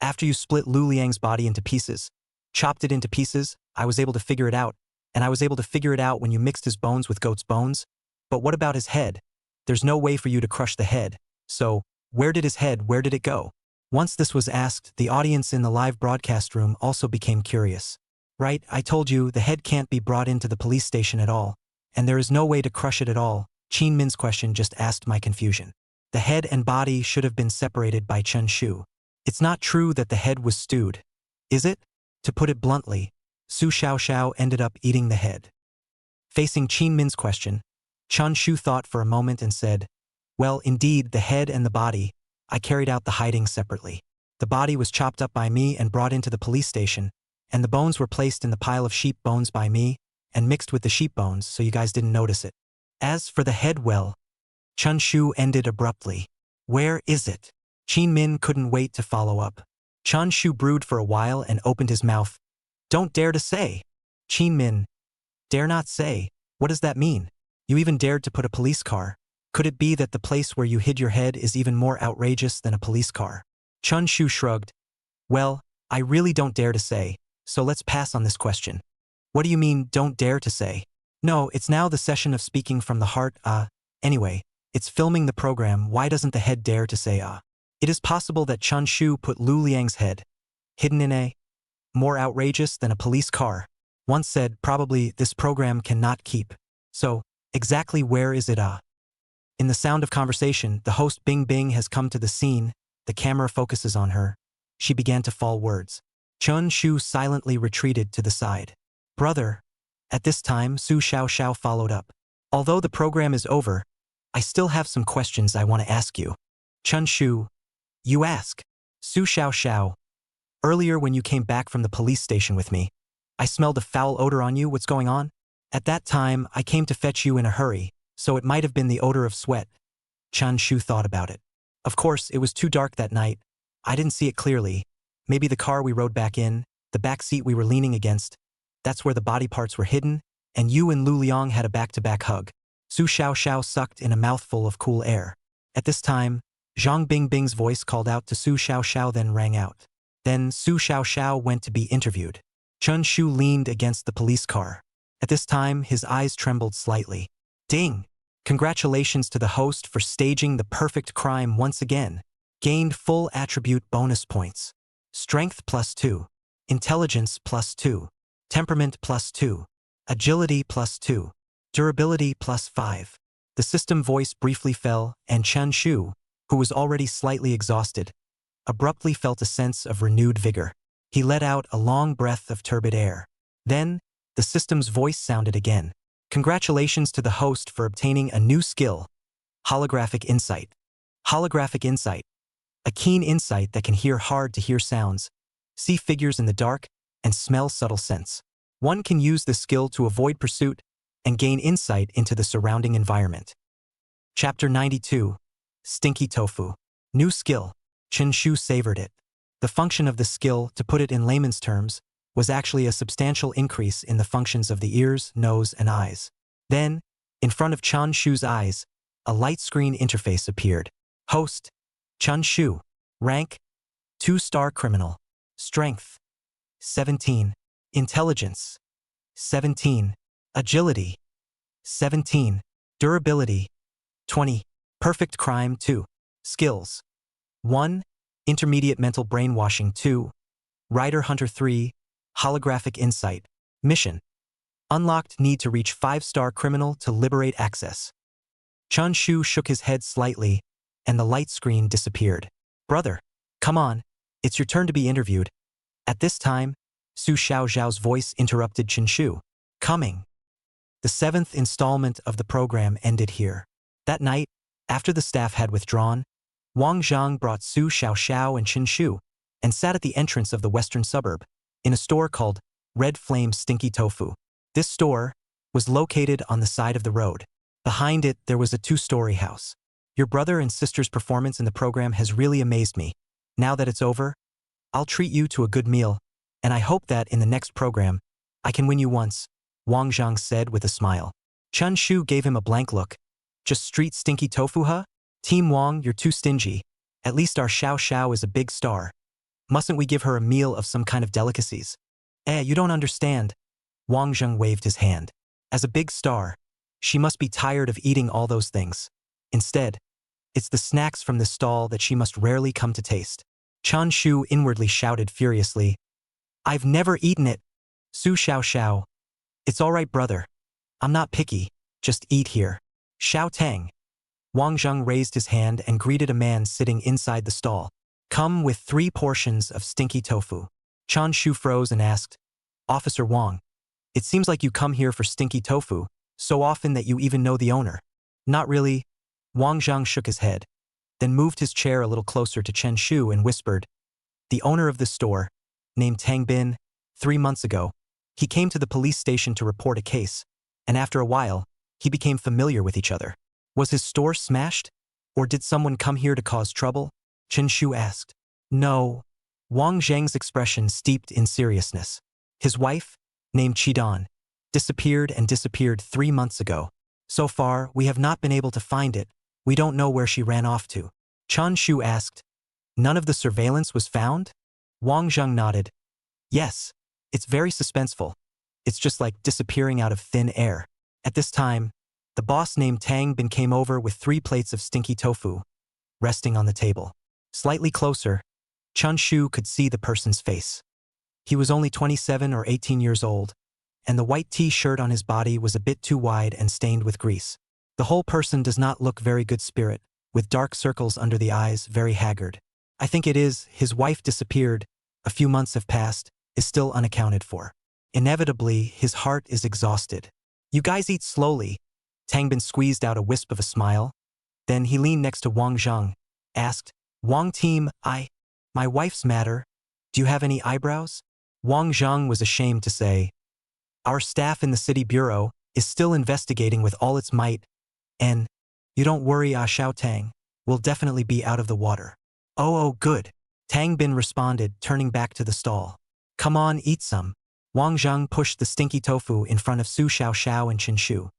after you split Lu Liang's body into pieces, chopped it into pieces, I was able to figure it out, and I was able to figure it out when you mixed his bones with goat's bones. But what about his head? There's no way for you to crush the head, so where did it go? Once this was asked, the audience in the live broadcast room also became curious. Right, I told you the head can't be brought into the police station at all, and there is no way to crush it at all. Qin Min's question just asked my confusion. The head and body should have been separated by Chen Shu. It's not true that the head was stewed, is it? To put it bluntly, Su Xiaoxiao ended up eating the head. Facing Qin Min's question, Chun Shu thought for a moment and said, well, indeed, the head and the body, I carried out the hiding separately. The body was chopped up by me and brought into the police station, and the bones were placed in the pile of sheep bones by me and mixed with the sheep bones so you guys didn't notice it. As for the head, well, Chun Shu ended abruptly. Where is it? Qin Min couldn't wait to follow up. Chun Shu brewed for a while and opened his mouth. Don't dare to say. Qin Min. Dare not say. What does that mean? You even dared to put a police car. Could it be that the place where you hid your head is even more outrageous than a police car? Chun Shu shrugged. Well, I really don't dare to say, so let's pass on this question. What do you mean, don't dare to say? No, it's now the session of speaking from the heart, anyway, it's filming the program, why doesn't the head dare to say, It is possible that Chun Shu put Lu Liang's head, hidden in a, more outrageous than a police car. Once said, probably, this program cannot keep. So, exactly where is it, In the sound of conversation, the host Bing Bing has come to the scene, the camera focuses on her. She began to fall words. Chun Shu silently retreated to the side. Brother. At this time, Su Xiaoxiao followed up. Although the program is over, I still have some questions I want to ask you. Chun Shu. You ask. Su Xiaoxiao. Earlier when you came back from the police station with me, I smelled a foul odor on you, what's going on? At that time, I came to fetch you in a hurry, so it might have been the odor of sweat. Chun Shu thought about it. Of course, it was too dark that night. I didn't see it clearly. Maybe the car we rode back in, the back seat we were leaning against, that's where the body parts were hidden, and you and Lu Liang had a back-to-back hug. Su Xiaoxiao sucked in a mouthful of cool air. At this time, Zhang Bingbing's voice called out to Su Xiaoxiao then rang out. Then Su Xiaoxiao went to be interviewed. Chun Shu leaned against the police car. At this time, his eyes trembled slightly. Ding! Congratulations to the host for staging the perfect crime once again. Gained full attribute bonus points. Strength +2. Intelligence +2. Temperament +2. Agility +2. Durability +5. The system voice briefly fell, and Chen Shu, who was already slightly exhausted, abruptly felt a sense of renewed vigor. He let out a long breath of turbid air. Then, the system's voice sounded again. Congratulations to the host for obtaining a new skill. Holographic Insight. Holographic Insight. A keen insight that can hear hard-to-hear sounds, see figures in the dark, and smell subtle scents. One can use this skill to avoid pursuit and gain insight into the surrounding environment. Chapter 92. Stinky Tofu. New skill. Chen Shu savored it. The function of the skill, to put it in layman's terms, was actually a substantial increase in the functions of the ears, nose, and eyes. Then, in front of Chun Shu's eyes, a light screen interface appeared. Host. Chun Shu. Rank. 2-star criminal. Strength. 17. Intelligence. 17. Agility. 17. Durability. 20. Perfect crime 2. Skills. 1. Intermediate mental brainwashing 2. Rider Hunter 3. Holographic Insight. Mission. Unlocked, need to reach 5-star criminal to liberate access. Chun Shu shook his head slightly, and the light screen disappeared. Brother, come on, it's your turn to be interviewed. At this time, Su Xiaoxiao's voice interrupted Chen Shu. Coming. The 7th installment of the program ended here. That night, after the staff had withdrawn, Wang Zhang brought Su Xiaoxiao and Chen Shu and sat at the entrance of the western suburb, in a store called Red Flame Stinky Tofu. This store was located on the side of the road. Behind it, there was a 2-story house. Your brother and sister's performance in the program has really amazed me. Now that it's over, I'll treat you to a good meal, and I hope that in the next program, I can win you once, Wang Zhang said with a smile. Chun Shu gave him a blank look. Just street stinky tofu, huh? Team Wang, you're too stingy. At least our Xiao Xiao is a big star. Mustn't we give her a meal of some kind of delicacies? You don't understand. Wang Zhang waved his hand. As a big star, she must be tired of eating all those things. Instead, it's the snacks from this stall that she must rarely come to taste. Chun Shu inwardly shouted furiously. I've never eaten it. Su Xiaoxiao. It's all right, brother. I'm not picky. Just eat here. Xiao Tang. Wang Zhang raised his hand and greeted a man sitting inside the stall. Come with 3 portions of stinky tofu. Chun Shu froze and asked, Officer Wang, it seems like you come here for stinky tofu, so often that you even know the owner. Not really. Wang Zhang shook his head, then moved his chair a little closer to Chen Shu and whispered, the owner of this store, named Tang Bin, 3 months ago, he came to the police station to report a case, and after a while, he became familiar with each other. Was his store smashed? Or did someone come here to cause trouble? Chen Shu asked. No. Wang Zhang's expression steeped in seriousness. His wife, named Chidan, disappeared 3 months ago. So far, we have not been able to find it. We don't know where she ran off to. Chun Shu asked. None of the surveillance was found? Wang Zhang nodded. Yes. It's very suspenseful. It's just like disappearing out of thin air. At this time, the boss named Tang Bin came over with 3 plates of stinky tofu, resting on the table. Slightly closer, Chun Shu could see the person's face. He was only 27 or 18 years old, and the white T-shirt on his body was a bit too wide and stained with grease. The whole person does not look very good spirit, with dark circles under the eyes, very haggard. I think it is, his wife disappeared, a few months have passed, is still unaccounted for. Inevitably, his heart is exhausted. You guys eat slowly. Tang Bin squeezed out a wisp of a smile. Then he leaned next to Wang Zhang, asked, Wang team, my wife's matter. Do you have any eyebrows? Wang Zhang was ashamed to say, our staff in the city bureau is still investigating with all its might, and, you don't worry, Xiao Tang, will definitely be out of the water. Oh, good. Tang Bin responded, turning back to the stall. Come on, eat some. Wang Zhang pushed the stinky tofu in front of Su Xiaoxiao and Chen Shu.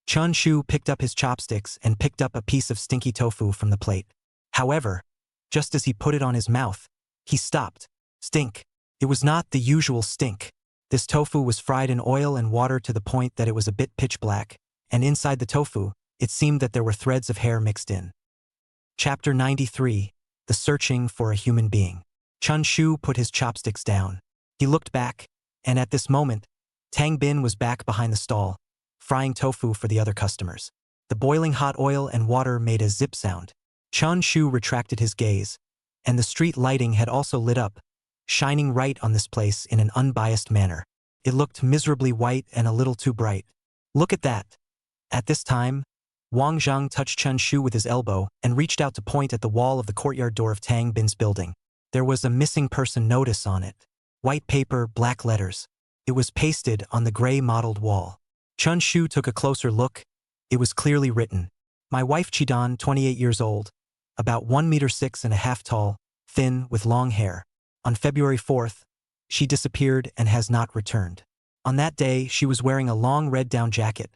Chun Shu picked up his chopsticks and picked up a piece of stinky tofu from the plate. However, just as he put it on his mouth, he stopped. Stink. It was not the usual stink. This tofu was fried in oil and water to the point that it was a bit pitch black, and inside the tofu, it seemed that there were threads of hair mixed in. Chapter 93. The Searching for a Human Being. Chun Shu put his chopsticks down. He looked back, and at this moment, Tang Bin was back behind the stall, frying tofu for the other customers. The boiling hot oil and water made a zip sound. Chun Shu retracted his gaze, and the street lighting had also lit up, shining right on this place in an unbiased manner. It looked miserably white and a little too bright. Look at that. At this time, Wang Zhang touched Chun Shu with his elbow and reached out to point at the wall of the courtyard door of Tang Bin's building. There was a missing person notice on it. White paper, black letters. It was pasted on the gray mottled wall. Chun Shu took a closer look. It was clearly written. My wife Chidan, 28 years old, about 1.6 meters tall, thin, with long hair. On February 4th, she disappeared and has not returned. On that day, she was wearing a long red down jacket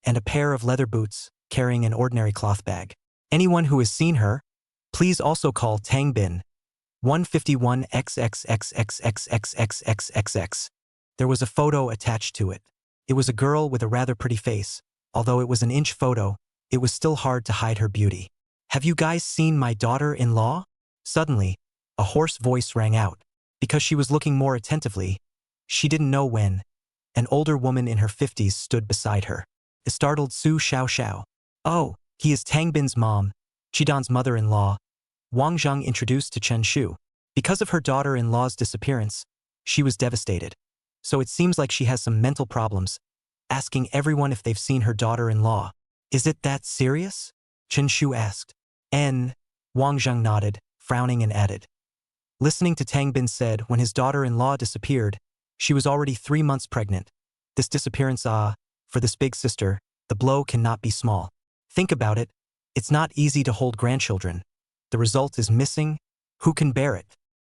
and a pair of leather boots, carrying an ordinary cloth bag. Anyone who has seen her, please also call Tang Bin, 151 XXXXXXXXXX. There was a photo attached to it. It was a girl with a rather pretty face. Although it was an inch photo, it was still hard to hide her beauty. Have you guys seen my daughter-in-law? Suddenly, a hoarse voice rang out. Because she was looking more attentively, she didn't know when. An older woman in her 50s stood beside her. It startled Su Xiaoxiao. Oh, he is Tang Bin's mom, Chidan's mother-in-law, Wang Zhang introduced to Chen Shu. Because of her daughter-in-law's disappearance, she was devastated. So it seems like she has some mental problems, asking everyone if they've seen her daughter-in-law. Is it that serious? Chen Shu asked. Wang Zhang nodded, frowning and added. Listening to Tang Bin said when his daughter-in-law disappeared, she was already 3 months pregnant. This disappearance, for this big sister, the blow cannot be small. Think about it. It's not easy to hold grandchildren. The result is missing. Who can bear it?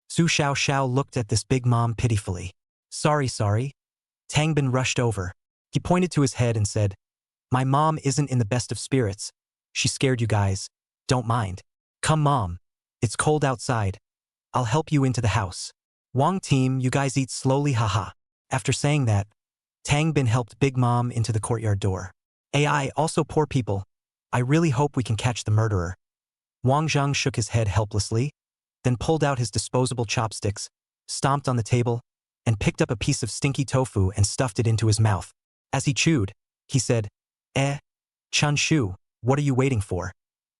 Su Xiaoxiao looked at this big mom pitifully. Sorry. Tang Bin rushed over. He pointed to his head and said, My mom isn't in the best of spirits. She scared you guys. Don't mind. Come, Mom. It's cold outside. I'll help you into the house. Wang team, you guys eat slowly, haha. After saying that, Tang Bin helped Big Mom into the courtyard door. AI, also poor people. I really hope we can catch the murderer. Wang Zhang shook his head helplessly, then pulled out his disposable chopsticks, stomped on the table, and picked up a piece of stinky tofu and stuffed it into his mouth. As he chewed, he said, Chun Shu, what are you waiting for?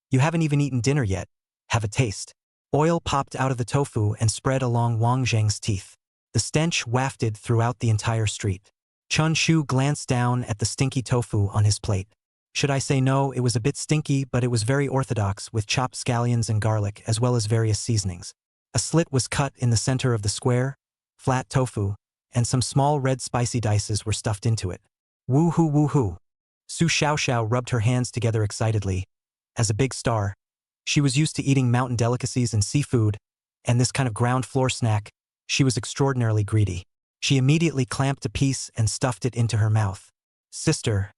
You haven't even eaten dinner yet. Have a taste. Oil popped out of the tofu and spread along Wang Zhang's teeth. The stench wafted throughout the entire street. Chun Shu glanced down at the stinky tofu on his plate. Should I say no, it was a bit stinky, but it was very orthodox with chopped scallions and garlic as well as various seasonings. A slit was cut in the center of the square, flat tofu, and some small red spicy dices were stuffed into it. Woohoo woohoo. Su Xiaoxiao rubbed her hands together excitedly. As a big star, she was used to eating mountain delicacies and seafood, and this kind of ground floor snack, she was extraordinarily greedy. She immediately clamped a piece and stuffed it into her mouth. Sister.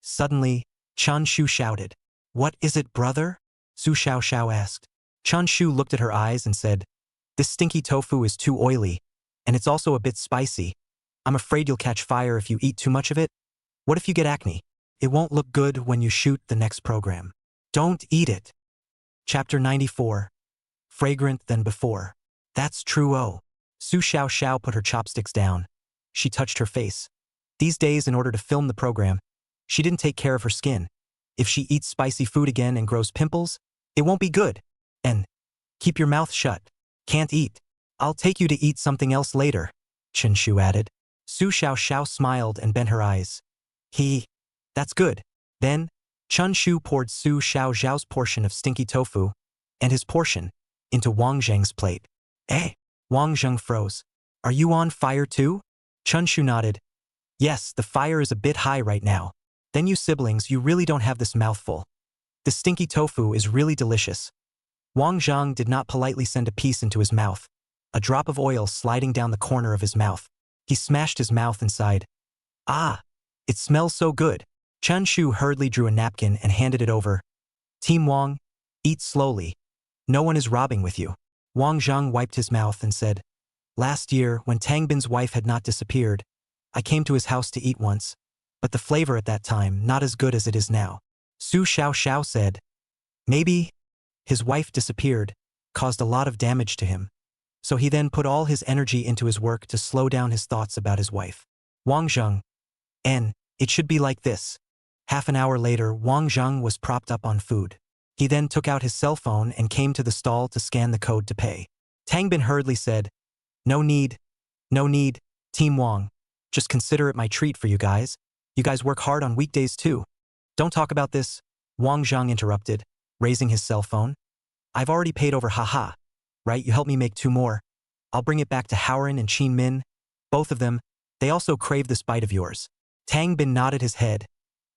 Suddenly, Chun Shu shouted. What is it, brother? Su Xiaoxiao asked. Chun Shu looked at her eyes and said, This stinky tofu is too oily, and it's also a bit spicy. I'm afraid you'll catch fire if you eat too much of it. What if you get acne? It won't look good when you shoot the next program. Don't eat it. Chapter 94. Fragrant than before. That's true. Oh. Su Xiaoxiao put her chopsticks down. She touched her face. These days, in order to film the program, she didn't take care of her skin. If she eats spicy food again and grows pimples, it won't be good. And keep your mouth shut. Can't eat. I'll take you to eat something else later, Chen Shu added. Su Xiaoxiao smiled and bent her eyes. That's good. Then, Chun Shu poured Su Xiaoxiao's portion of stinky tofu, and his portion, into Wang Zhang's plate. Wang Zhang froze. Are you on fire too? Chun Shu nodded. Yes, the fire is a bit high right now. Then you siblings, you really don't have this mouthful. The stinky tofu is really delicious. Wang Zhang did not politely send a piece into his mouth, a drop of oil sliding down the corner of his mouth. He smashed his mouth and sighed. It smells so good. Chun Shu hurriedly drew a napkin and handed it over. Team Wang, eat slowly. No one is robbing with you. Wang Zhang wiped his mouth and said, Last year, when Tang Bin's wife had not disappeared, I came to his house to eat once, but the flavor at that time not as good as it is now. Su Xiaoxiao said, Maybe his wife disappeared, caused a lot of damage to him. So he then put all his energy into his work to slow down his thoughts about his wife. Wang Zhang. It should be like this. Half an hour later, Wang Zhang was propped up on food. He then took out his cell phone and came to the stall to scan the code to pay. Tang Bin hurriedly said, No need, Team Wang. Just consider it my treat for you guys. You guys work hard on weekdays too. Don't talk about this, Wang Zhang interrupted, raising his cell phone. I've already paid over, haha. Right, you helped me make 2 more. I'll bring it back to Suharan and Qin Min. Both of them, they also crave this bite of yours. Tang Bin nodded his head,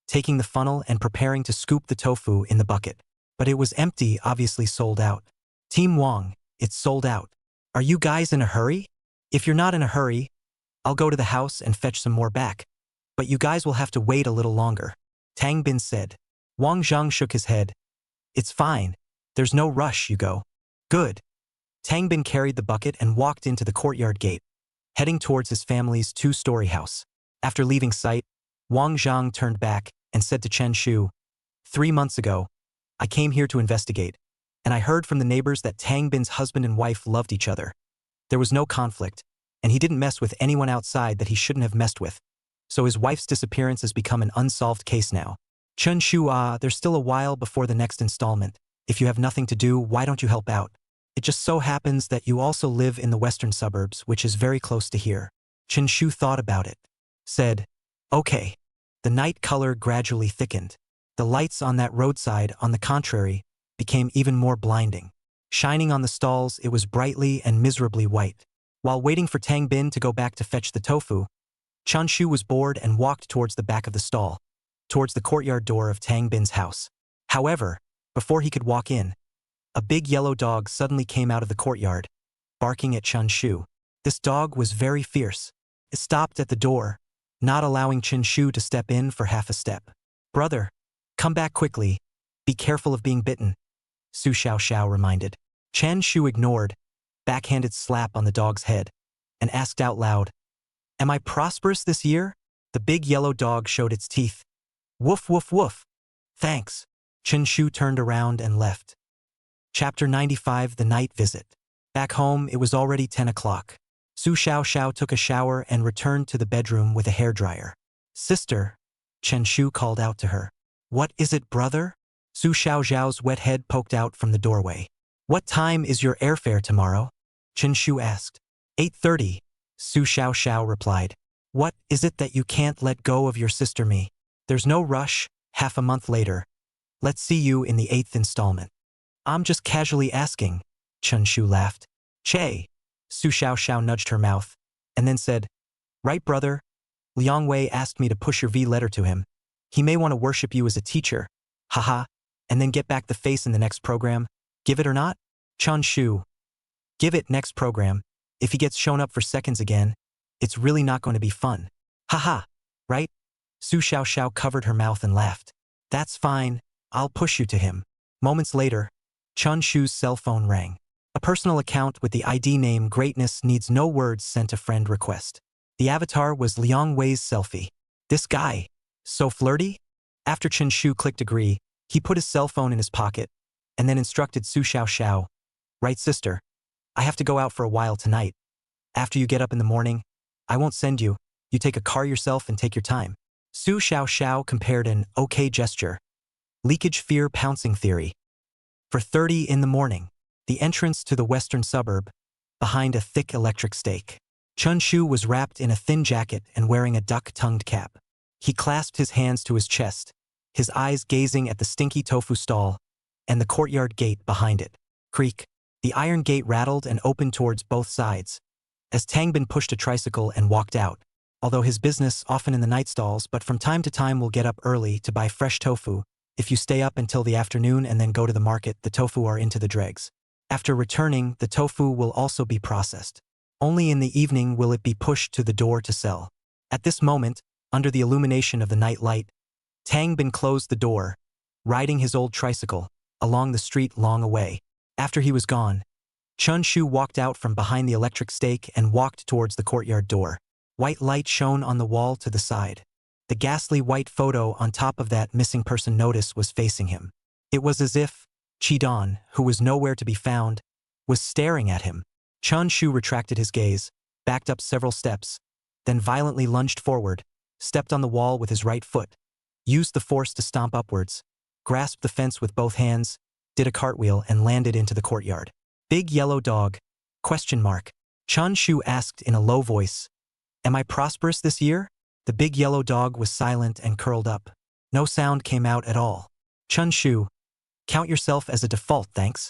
taking the funnel and preparing to scoop the tofu in the bucket. But it was empty, obviously sold out. Team Wang, it's sold out. Are you guys in a hurry? If you're not in a hurry, I'll go to the house and fetch some more back. But you guys will have to wait a little longer, Tang Bin said. Wang Zhang shook his head. It's fine. There's no rush, you go. Good. Tang Bin carried the bucket and walked into the courtyard gate, heading towards his family's 2-story house. After leaving sight, Wang Zhang turned back and said to Chen Shu, 3 months ago, I came here to investigate, and I heard from the neighbors that Tang Bin's husband and wife loved each other. There was no conflict, and he didn't mess with anyone outside that he shouldn't have messed with, so his wife's disappearance has become an unsolved case now. Chun Shu, there's still a while before the next installment. If you have nothing to do, why don't you help out? It just so happens that you also live in the western suburbs, which is very close to here. Chen Shu thought about it. Said, okay. The night color gradually thickened. The lights on that roadside, on the contrary, became even more blinding. Shining on the stalls, it was brightly and miserably white. While waiting for Tang Bin to go back to fetch the tofu, Chun Shu was bored and walked towards the back of the stall, towards the courtyard door of Tang Bin's house. However, before he could walk in, a big yellow dog suddenly came out of the courtyard, barking at Chun Shu. This dog was very fierce. It stopped at the door, not allowing Chen Shu to step in for half a step. Brother, come back quickly. Be careful of being bitten, Su Xiaoxiao reminded. Chen Shu ignored, backhanded slap on the dog's head, and asked out loud, am I prosperous this year? The big yellow dog showed its teeth. Woof woof woof. Thanks. Chen Shu turned around and left. Chapter 95, The Night Visit. Back home, it was already 10 o'clock. Su Xiaoxiao took a shower and returned to the bedroom with a hairdryer. Sister, Chen Shu called out to her. What is it, brother? Su Xiaoxiao's wet head poked out from the doorway. What time is your airfare tomorrow? Chen Shu asked. 8:30, Su Xiaoxiao replied. What is it that you can't let go of your sister me? There's no rush, half a month later. Let's see you in the 8th installment. I'm just casually asking, Chun Shu laughed. Che, Su Xiaoxiao nudged her mouth, and then said, right, brother? Liang Wei asked me to push your V letter to him. He may want to worship you as a teacher. Haha, and then get back the face in the next program. Give it or not? Chun Shu. Give it next program. If he gets shown up for seconds again, it's really not going to be fun. Haha, right? Su Xiaoxiao covered her mouth and laughed. That's fine, I'll push you to him. Moments later, Chun Shu's cell phone rang. A personal account with the ID name Greatness Needs No Words sent a friend request. The avatar was Liang Wei's selfie. This guy, so flirty? After Chen Shu clicked agree, he put his cell phone in his pocket, and then instructed Su Xiaoxiao. Right, sister? I have to go out for a while tonight. After you get up in the morning, I won't send you. You take a car yourself and take your time. Su Xiaoxiao compared an okay gesture. Leakage fear pouncing theory. For 30 in the morning, the entrance to the western suburb, behind a thick electric stake. Chun Shu was wrapped in a thin jacket and wearing a duck-tongued cap. He clasped his hands to his chest, his eyes gazing at the stinky tofu stall and the courtyard gate behind it. Creak. The iron gate rattled and opened towards both sides, as Tang Bin pushed a tricycle and walked out. Although his business often in the night stalls, but from time to time will get up early to buy fresh tofu. If you stay up until the afternoon and then go to the market, the tofu are into the dregs. After returning, the tofu will also be processed. Only in the evening will it be pushed to the door to sell. At this moment, under the illumination of the night light, Tang Bin closed the door, riding his old tricycle, along the street long away. After he was gone, Chun Shu walked out from behind the electric stake and walked towards the courtyard door. White light shone on the wall to the side. The ghastly white photo on top of that missing person notice was facing him. It was as if Chi-Dan, who was nowhere to be found, was staring at him. Chun Shu retracted his gaze, backed up several steps, then violently lunged forward, stepped on the wall with his right foot, used the force to stomp upwards, grasped the fence with both hands, did a cartwheel and landed into the courtyard. Big yellow dog? Question mark. Chun Shu asked in a low voice. Am I prosperous this year? The big yellow dog was silent and curled up. No sound came out at all. Chun Shu, count yourself as a default, thanks.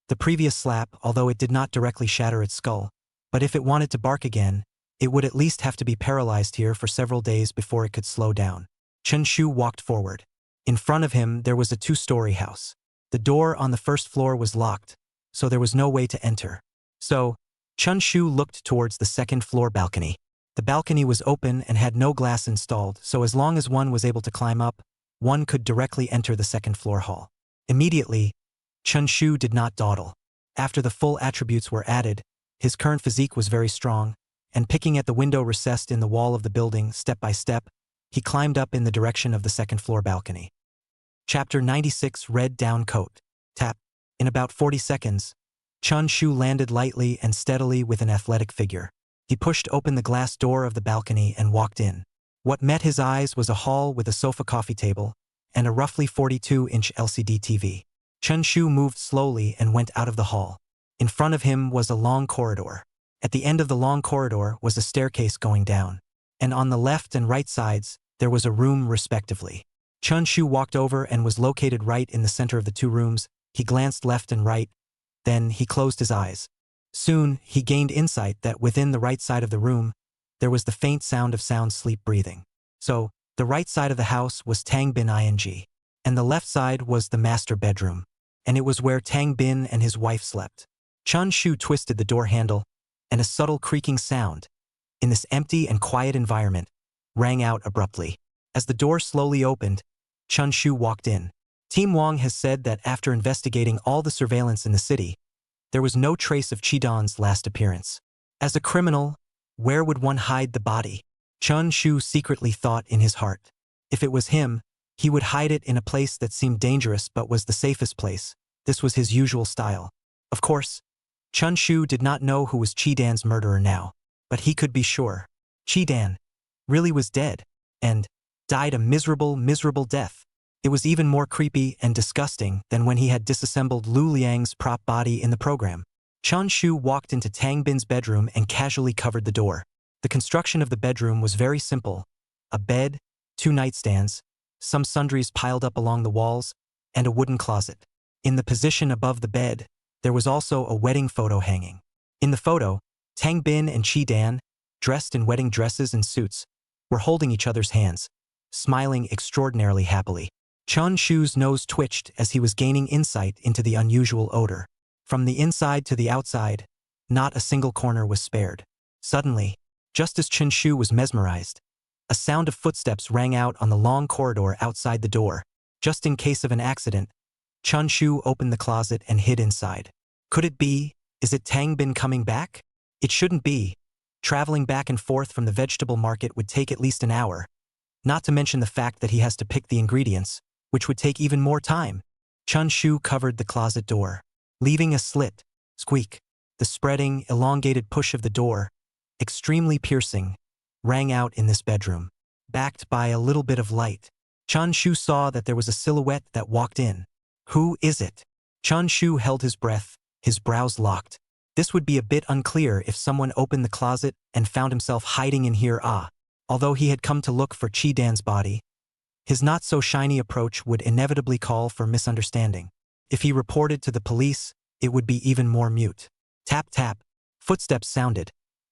The previous slap, although it did not directly shatter its skull, but if it wanted to bark again, it would at least have to be paralyzed here for several days before it could slow down. Chun Shu walked forward. In front of him, there was a 2-story house. The door on the first floor was locked, so there was no way to enter. So, Chun Shu looked towards the second-floor balcony. The balcony was open and had no glass installed, so as long as one was able to climb up, one could directly enter the second-floor hall. Immediately, Chun Shu did not dawdle. After the full attributes were added, his current physique was very strong, and picking at the window recessed in the wall of the building step by step, he climbed up in the direction of the second-floor balcony. Chapter 96, Red Down Coat. Tap. In about 40 seconds, Chun Shu landed lightly and steadily with an athletic figure. He pushed open the glass door of the balcony and walked in. What met his eyes was a hall with a sofa coffee table, and a roughly 42-inch LCD TV. Chun Shu moved slowly and went out of the hall. In front of him was a long corridor. At the end of the long corridor was a staircase going down. And on the left and right sides, there was a room respectively. Chun Shu walked over and was located right in the center of the two rooms. He glanced left and right. Then he closed his eyes. Soon, he gained insight that within the right side of the room, there was the faint sound of sound sleep breathing. So, the right side of the house was Tang Bin Ing, and the left side was the master bedroom. And it was where Tang Bin and his wife slept. Chun Shu twisted the door handle, and a subtle creaking sound, in this empty and quiet environment, rang out abruptly. As the door slowly opened, Chun Shu walked in. Team Wong has said that after investigating all the surveillance in the city, there was no trace of Chidan's last appearance. As a criminal, where would one hide the body? Chun Shu secretly thought in his heart. If it was him, he would hide it in a place that seemed dangerous but was the safest place. This was his usual style. Of course, Chun Shu did not know who was Chidan's murderer now, but he could be sure. Chidan really was dead, and died a miserable, miserable death. It was even more creepy and disgusting than when he had disassembled Lu Liang's prop body in the program. Chun Shu walked into Tang Bin's bedroom and casually covered the door. The construction of the bedroom was very simple. A bed, 2 nightstands, some sundries piled up along the walls, and a wooden closet. In the position above the bed, there was also a wedding photo hanging. In the photo, Tang Bin and Chidan, dressed in wedding dresses and suits, were holding each other's hands, smiling extraordinarily happily. Chun Shu's nose twitched as he was gaining insight into the unusual odor. From the inside to the outside, not a single corner was spared. Suddenly, just as Chun Shu was mesmerized, a sound of footsteps rang out on the long corridor outside the door. Just in case of an accident, Chun Shu opened the closet and hid inside. Could it be? Is it Tang Bin coming back? It shouldn't be. Traveling back and forth from the vegetable market would take at least an hour, not to mention the fact that he has to pick the ingredients, which would take even more time. Chun Shu covered the closet door, leaving a slit. Squeak. The spreading, elongated push of the door, extremely piercing, rang out in this bedroom. Backed by a little bit of light, Chun Shu saw that there was a silhouette that walked in. Who is it? Chun Shu held his breath, his brows locked. This would be a bit unclear if someone opened the closet and found himself hiding in here. Although he had come to look for Chidan's body, his not-so-shiny approach would inevitably call for misunderstanding. If he reported to the police, it would be even more mute. Tap tap, footsteps sounded,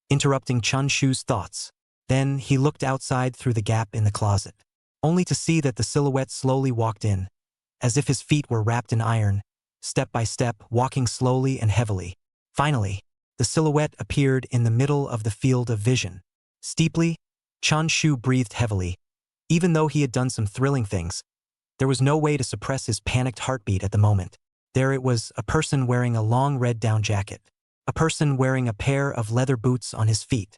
interrupting Chun Shu's thoughts. Then he looked outside through the gap in the closet, only to see that the silhouette slowly walked in, as if his feet were wrapped in iron, step by step, walking slowly and heavily. Finally, the silhouette appeared in the middle of the field of vision. Steeply, Chun Shu breathed heavily. Even though he had done some thrilling things, there was no way to suppress his panicked heartbeat at the moment. There it was, a person wearing a long red down jacket. A person wearing a pair of leather boots on his feet.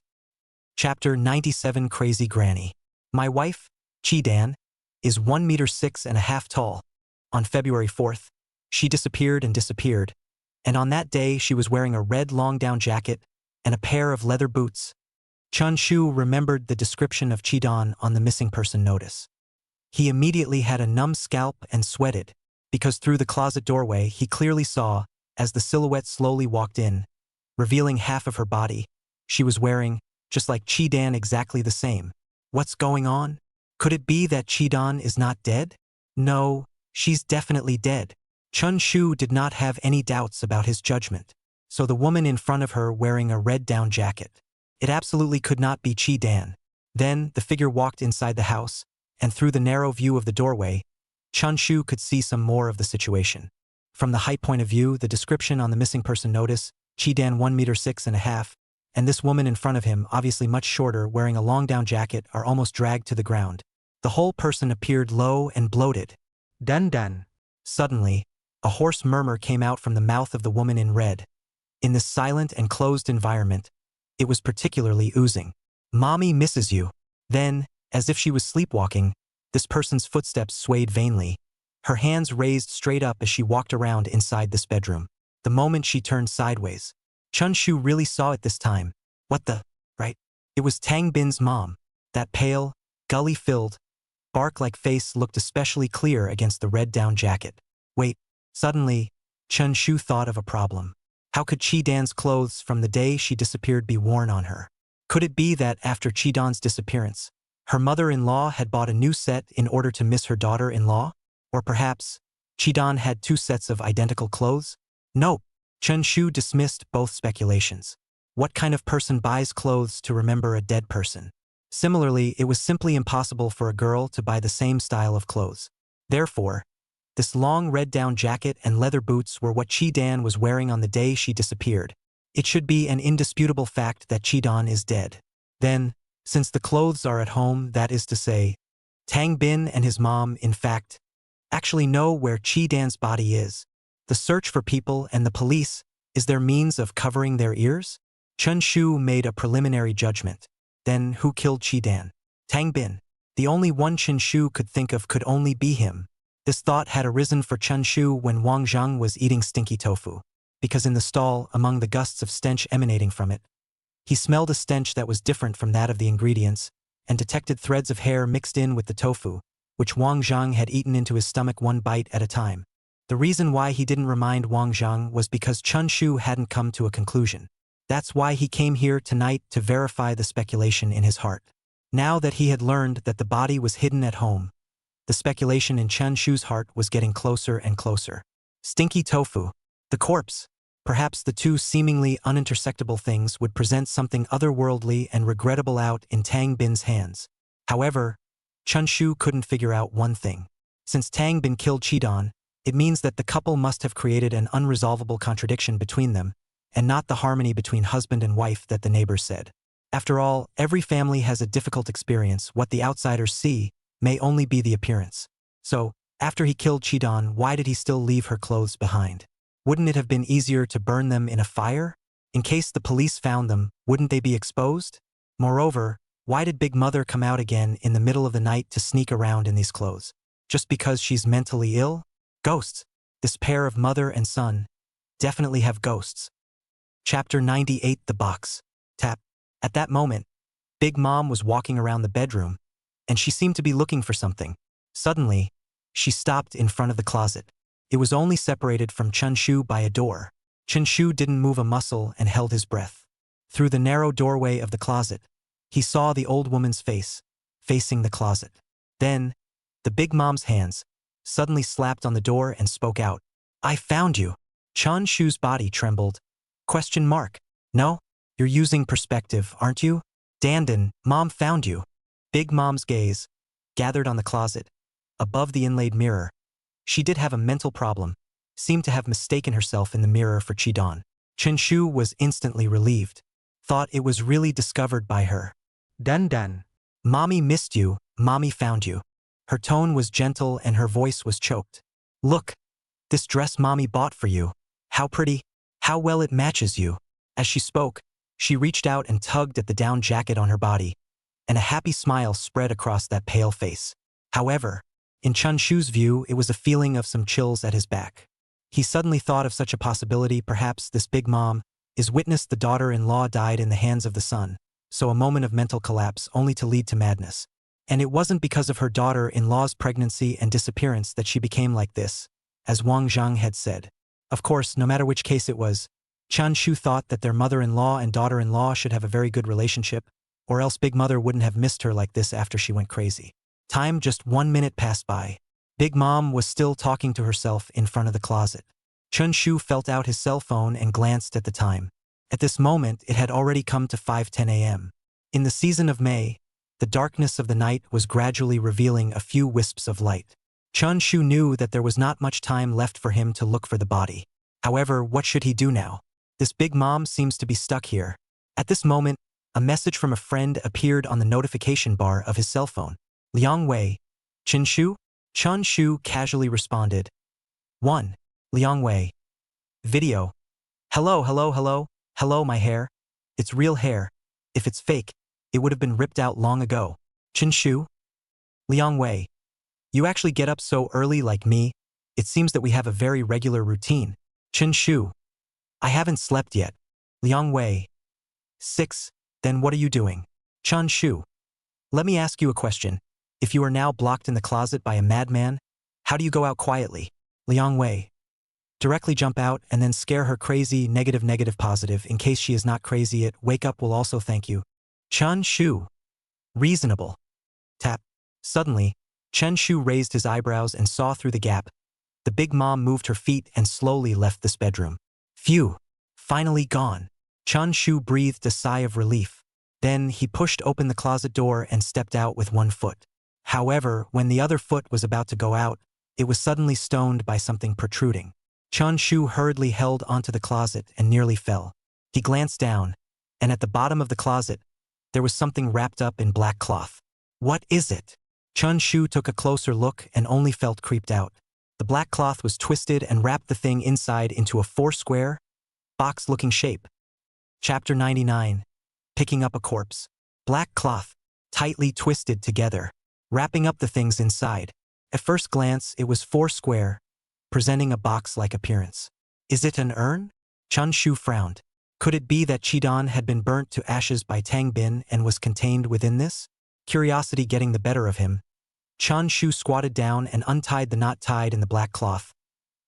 Chapter 97 Crazy Granny. My wife, Chidan, is 1.6.5 tall. On February 4th, she disappeared, and on that day she was wearing a red long down jacket and a pair of leather boots. Chun Shu remembered the description of Chidan on the missing person notice. He immediately had a numb scalp and sweated, because through the closet doorway he clearly saw, as the silhouette slowly walked in, revealing half of her body, she was wearing, just like Chidan, exactly the same. What's going on? Could it be that Chidan is not dead? No, she's definitely dead. Chun Shu did not have any doubts about his judgment. So the woman in front of her wearing a red down jacket, it absolutely could not be Chidan. Then the figure walked inside the house, and through the narrow view of the doorway, Chun Shu could see some more of the situation. From the height point of view, the description on the missing person notice, Chidan 1.6.5, and this woman in front of him, obviously much shorter, wearing a long down jacket, are almost dragged to the ground. The whole person appeared low and bloated. Dan. Suddenly, a hoarse murmur came out from the mouth of the woman in red. In this silent and closed environment, it was particularly oozing. Mommy misses you. Then, as if she was sleepwalking, this person's footsteps swayed vainly, her hands raised straight up as she walked around inside this bedroom. The moment she turned sideways, Chun Shu really saw it this time. What the? Right? It was Tang Bin's mom, that pale, gully-filled, bark-like face looked especially clear against the red down jacket. Wait, suddenly, Chen Shu thought of a problem. How could Chi-dan's clothes from the day she disappeared be worn on her? Could it be that after Chi-dan's disappearance, her mother-in-law had bought a new set in order to miss her daughter-in-law? Or perhaps, Chi-dan had two sets of identical clothes? Nope. Chen Shu dismissed both speculations. What kind of person buys clothes to remember a dead person? Similarly, it was simply impossible for a girl to buy the same style of clothes. Therefore, this long red down jacket and leather boots were what Chi-dan was wearing on the day she disappeared. It should be an indisputable fact that Chi-dan is dead. Then, since the clothes are at home, that is to say, Tang Bin and his mom, in fact, actually know where Chi-dan's body is. The search for people and the police is their means of covering their ears? Chun Shu made a preliminary judgment. Then who killed Chi-dan? Tang Bin. The only one Chen Shu could think of could only be him. This thought had arisen for Chen Shu when Wang Zhang was eating stinky tofu, because in the stall, among the gusts of stench emanating from it, he smelled a stench that was different from that of the ingredients, and detected threads of hair mixed in with the tofu, which Wang Zhang had eaten into his stomach one bite at a time. The reason why he didn't remind Wang Zhang was because Chun Shu hadn't come to a conclusion. That's why he came here tonight, to verify the speculation in his heart. Now that he had learned that the body was hidden at home, the speculation in Chun Shu's heart was getting closer and closer. Stinky tofu, the corpse. Perhaps the two seemingly unintersectable things would present something otherworldly and regrettable out in Tang Bin's hands. However, Chun Shu couldn't figure out one thing. Since Tang Bin killed Chi-dan, it means that the couple must have created an unresolvable contradiction between them, and not the harmony between husband and wife that the neighbors said. After all, every family has a difficult experience. What the outsiders see may only be the appearance. So, after he killed Chi-dan, why did he still leave her clothes behind? Wouldn't it have been easier to burn them in a fire? In case the police found them, wouldn't they be exposed? Moreover, why did Big Mother come out again in the middle of the night to sneak around in these clothes? Just because she's mentally ill? Ghosts. This pair of mother and son definitely have ghosts. Chapter 98. The Box. Tap. At that moment, Big Mom was walking around the bedroom, and she seemed to be looking for something. Suddenly, she stopped in front of the closet. It was only separated from Chun Shu by a door. Chun Shu didn't move a muscle and held his breath. Through the narrow doorway of the closet, he saw the old woman's face, facing the closet. Then, the Big Mom's hands suddenly slapped on the door and spoke out. "I found you." Chun Shu's body trembled. Question mark. "No? You're using perspective, aren't you?" "Dandan, Mom found you." Big Mom's gaze gathered on the closet, above the inlaid mirror. She did have a mental problem, seemed to have mistaken herself in the mirror for Chi-dan. Chen Shu was instantly relieved, thought it was really discovered by her. Dandan. "Mommy missed you, Mommy found you." Her tone was gentle and her voice was choked. "Look, this dress Mommy bought for you. How pretty, how well it matches you." As she spoke, she reached out and tugged at the down jacket on her body, and a happy smile spread across that pale face. However, in Chun Shu's view, it was a feeling of some chills at his back. He suddenly thought of such a possibility. Perhaps this Big Mom is witness the daughter-in-law died in the hands of the son, so a moment of mental collapse only to lead to madness. And it wasn't because of her daughter-in-law's pregnancy and disappearance that she became like this, as Wang Zhang had said. Of course, no matter which case it was, Chun Shu thought that their mother-in-law and daughter-in-law should have a very good relationship, or else Big Mother wouldn't have missed her like this after she went crazy. Time just 1 minute passed by. Big Mom was still talking to herself in front of the closet. Chun Shu felt out his cell phone and glanced at the time. At this moment, it had already come to 5:10 a.m. In the season of May, the darkness of the night was gradually revealing a few wisps of light. Chun Shu knew that there was not much time left for him to look for the body. However, what should he do now? This Big Mom seems to be stuck here. At this moment, a message from a friend appeared on the notification bar of his cell phone. "Liang Wei. Chen Shu?" Chun Shu casually responded. 1. Liang Wei. Video. "Hello, hello, hello. Hello, my hair. It's real hair. If it's fake, it would have been ripped out long ago. Chen Shu?" Liang Wei. "You actually get up so early like me? It seems that we have a very regular routine." Chen Shu. "I haven't slept yet." Liang Wei. 6. Then what are you doing? Chun Shu. "Let me ask you a question. If you are now blocked in the closet by a madman, how do you go out quietly? Liang Wei. Directly jump out and then scare her crazy, negative, positive. In case she is not crazy, it wake up will also thank you. Chun Shu. Reasonable. Tap. Suddenly, Chen Shu raised his eyebrows and saw through the gap. The big mom moved her feet and slowly left this bedroom. Phew. Finally gone. Chun Shu breathed a sigh of relief. Then he pushed open the closet door and stepped out with one foot. However, when the other foot was about to go out, it was suddenly stoned by something protruding. Chun Shu hurriedly held onto the closet and nearly fell. He glanced down, and at the bottom of the closet, there was something wrapped up in black cloth. What is it? Chun Shu took a closer look and only felt creeped out. The black cloth was twisted and wrapped the thing inside into a four-square, box-looking shape. Chapter 99. Picking up a corpse. Black cloth, tightly twisted together, wrapping up the things inside. At first glance, it was four-square, presenting a box-like appearance. Is it an urn? Chun Shu frowned. Could it be that Chidan had been burnt to ashes by Tang Bin and was contained within this? Curiosity getting the better of him, Chun Shu squatted down and untied the knot tied in the black cloth,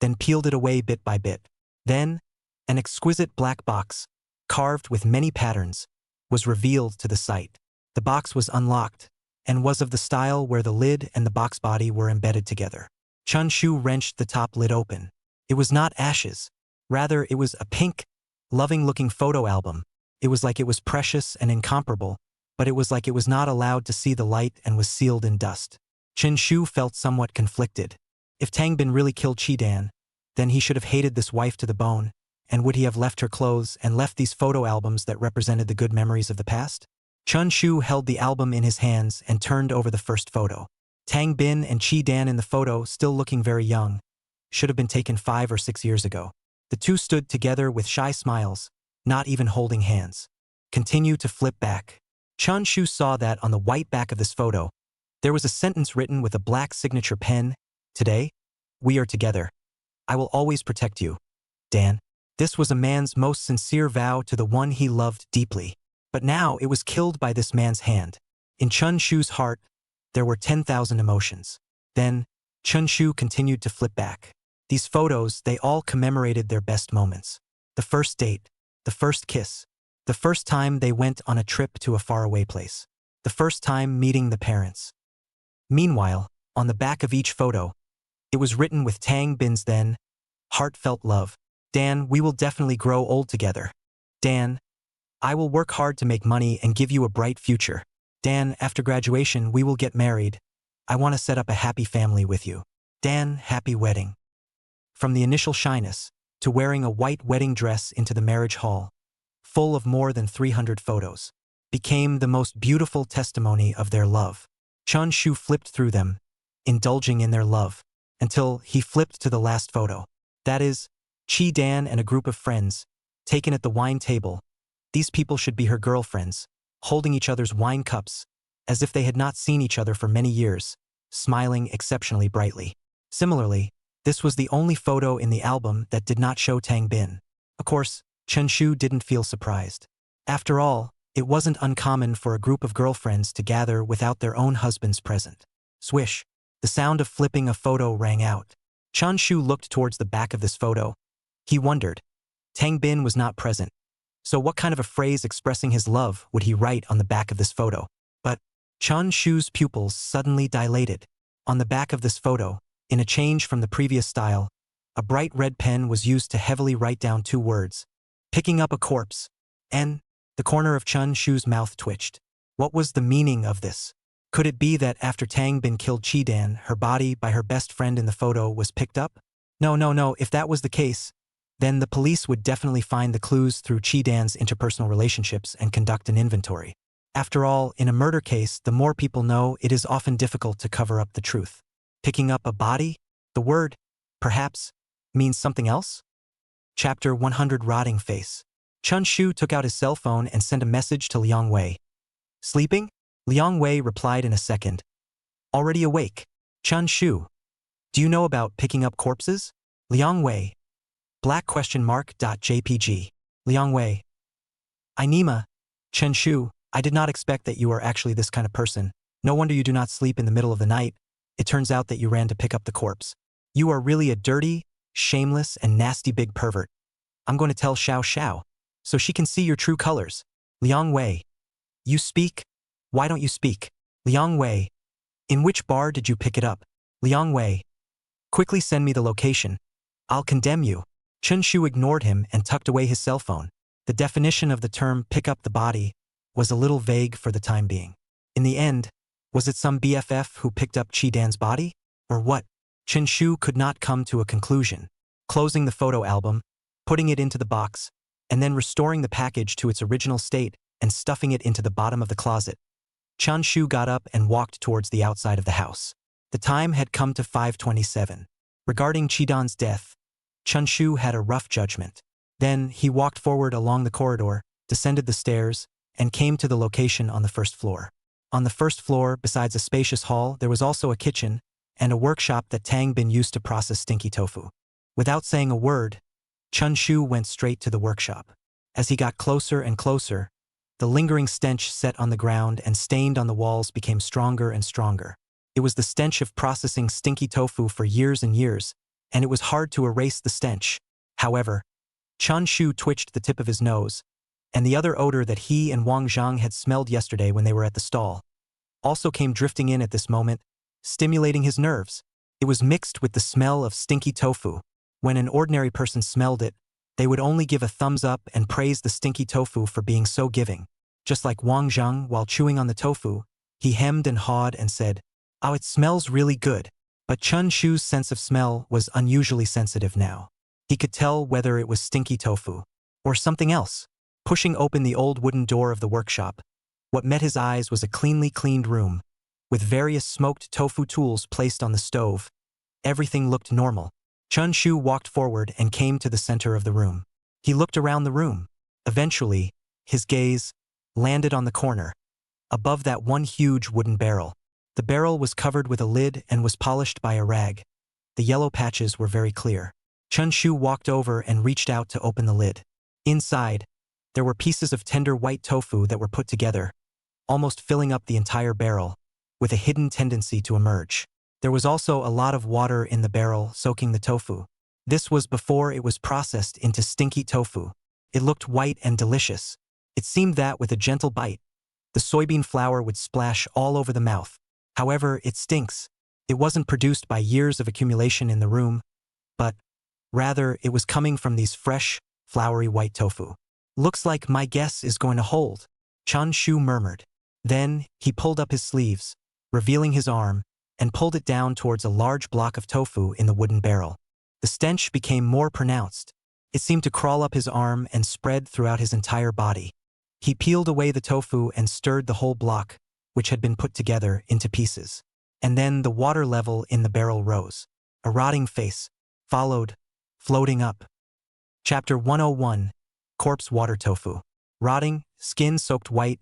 then peeled it away bit by bit. Then, an exquisite black box, carved with many patterns, was revealed to the sight. The box was unlocked, and was of the style where the lid and the box body were embedded together. Chun Shu wrenched the top lid open. It was not ashes. Rather, it was a pink, loving-looking photo album. It was like it was precious and incomparable, but it was like it was not allowed to see the light and was sealed in dust. Chen Shu felt somewhat conflicted. If Tang Bin really killed Chidan, then he should have hated this wife to the bone, and would he have left her clothes and left these photo albums that represented the good memories of the past? Chun Shu held the album in his hands and turned over the first photo. Tang Bin and Chidan in the photo, still looking very young, should have been taken 5 or 6 years ago. The two stood together with shy smiles, not even holding hands. Continue to flip back. Chun Shu saw that on the white back of this photo, there was a sentence written with a black signature pen. Today, we are together. I will always protect you, Dan. This was a man's most sincere vow to the one he loved deeply. But now it was killed by this man's hand. In Chun Shu's heart, there were 10,000 emotions. Then, Chun Shu continued to flip back. These photos, they all commemorated their best moments. The first date, the first kiss, the first time they went on a trip to a faraway place, the first time meeting the parents. Meanwhile, on the back of each photo, it was written with Tang Bin's then, heartfelt love. Dan, we will definitely grow old together. Dan, I will work hard to make money and give you a bright future. Dan, after graduation, we will get married. I want to set up a happy family with you. Dan, happy wedding. From the initial shyness, to wearing a white wedding dress into the marriage hall, full of more than 300 photos, became the most beautiful testimony of their love. Chun Shu flipped through them, indulging in their love, until he flipped to the last photo. That is, Chidan and a group of friends, taken at the wine table. These people should be her girlfriends, holding each other's wine cups, as if they had not seen each other for many years, smiling exceptionally brightly. Similarly, this was the only photo in the album that did not show Tang Bin. Of course, Chen Shu didn't feel surprised. After all, it wasn't uncommon for a group of girlfriends to gather without their own husbands present. Swish, the sound of flipping a photo rang out. Chun Shu looked towards the back of this photo. He wondered. Tang Bin was not present. So what kind of a phrase expressing his love would he write on the back of this photo? But Chun Shu's pupils suddenly dilated. On the back of this photo, in a change from the previous style, a bright red pen was used to heavily write down 2 words. Picking up a corpse. And the corner of Chun Shu's mouth twitched. What was the meaning of this? Could it be that after Tang Bin killed Chidan, her body by her best friend in the photo was picked up? No, if that was the case, then the police would definitely find the clues through Chidan's interpersonal relationships and conduct an inventory. After all, in a murder case, the more people know, it is often difficult to cover up the truth. Picking up a body? The word, perhaps, means something else? Chapter 100 Rotting Face. Chun Shu took out his cell phone and sent a message to Liang Wei. Sleeping? Liang Wei replied in a second. Already awake. Chun Shu. Do you know about picking up corpses? Liang Wei. JPG. Liang Wei. Nima. Chen Shu, I did not expect that you are actually this kind of person. No wonder you do not sleep in the middle of the night. It turns out that you ran to pick up the corpse. You are really a dirty, shameless, and nasty big pervert. I'm going to tell Xiaoxiao, so she can see your true colors. Liang Wei. You speak? Why don't you speak? Liang Wei. In which bar did you pick it up? Liang Wei. Quickly send me the location. I'll condemn you. Chun Shu ignored him and tucked away his cell phone. The definition of the term pick up the body was a little vague for the time being. In the end, was it some BFF who picked up Chidan's body? Or what? Chen Shu could not come to a conclusion. Closing the photo album, putting it into the box, and then restoring the package to its original state and stuffing it into the bottom of the closet. Chun Shu got up and walked towards the outside of the house. The time had come to 5:27. Regarding Chidan's death, Chun Shu had a rough judgment. Then he walked forward along the corridor, descended the stairs, and came to the location on the first floor. On the first floor, besides a spacious hall, there was also a kitchen and a workshop that Tang Bin used to process stinky tofu. Without saying a word, Chun Shu went straight to the workshop. As he got closer and closer, the lingering stench set on the ground and stained on the walls became stronger and stronger. It was the stench of processing stinky tofu for years and years, and it was hard to erase the stench. However, Chun Shu twitched the tip of his nose, and the other odor that he and Wang Zhang had smelled yesterday when they were at the stall also came drifting in at this moment, stimulating his nerves. It was mixed with the smell of stinky tofu. When an ordinary person smelled it, they would only give a thumbs up and praise the stinky tofu for being so giving. Just like Wang Zhang, while chewing on the tofu, he hemmed and hawed and said, "Oh, it smells really good." But Chun Shu's sense of smell was unusually sensitive now. He could tell whether it was stinky tofu or something else. Pushing open the old wooden door of the workshop, what met his eyes was a cleanly cleaned room, with various smoked tofu tools placed on the stove. Everything looked normal. Chun Shu walked forward and came to the center of the room. He looked around the room. Eventually, his gaze landed on the corner, above that one huge wooden barrel. The barrel was covered with a lid and was polished by a rag. The yellow patches were very clear. Chun Shu walked over and reached out to open the lid. Inside, there were pieces of tender white tofu that were put together, almost filling up the entire barrel, with a hidden tendency to emerge. There was also a lot of water in the barrel soaking the tofu. This was before it was processed into stinky tofu. It looked white and delicious. It seemed that with a gentle bite, the soybean flour would splash all over the mouth. However, it stinks. It wasn't produced by years of accumulation in the room, but rather it was coming from these fresh, floury white tofu. Looks like my guess is going to hold, Chun Shu murmured. Then he pulled up his sleeves, revealing his arm, and pulled it down towards a large block of tofu in the wooden barrel. The stench became more pronounced. It seemed to crawl up his arm and spread throughout his entire body. He peeled away the tofu and stirred the whole block, which had been put together, into pieces. And then the water level in the barrel rose. A rotting face followed, floating up. Chapter 101, Corpse Water Tofu. Rotting, skin soaked white,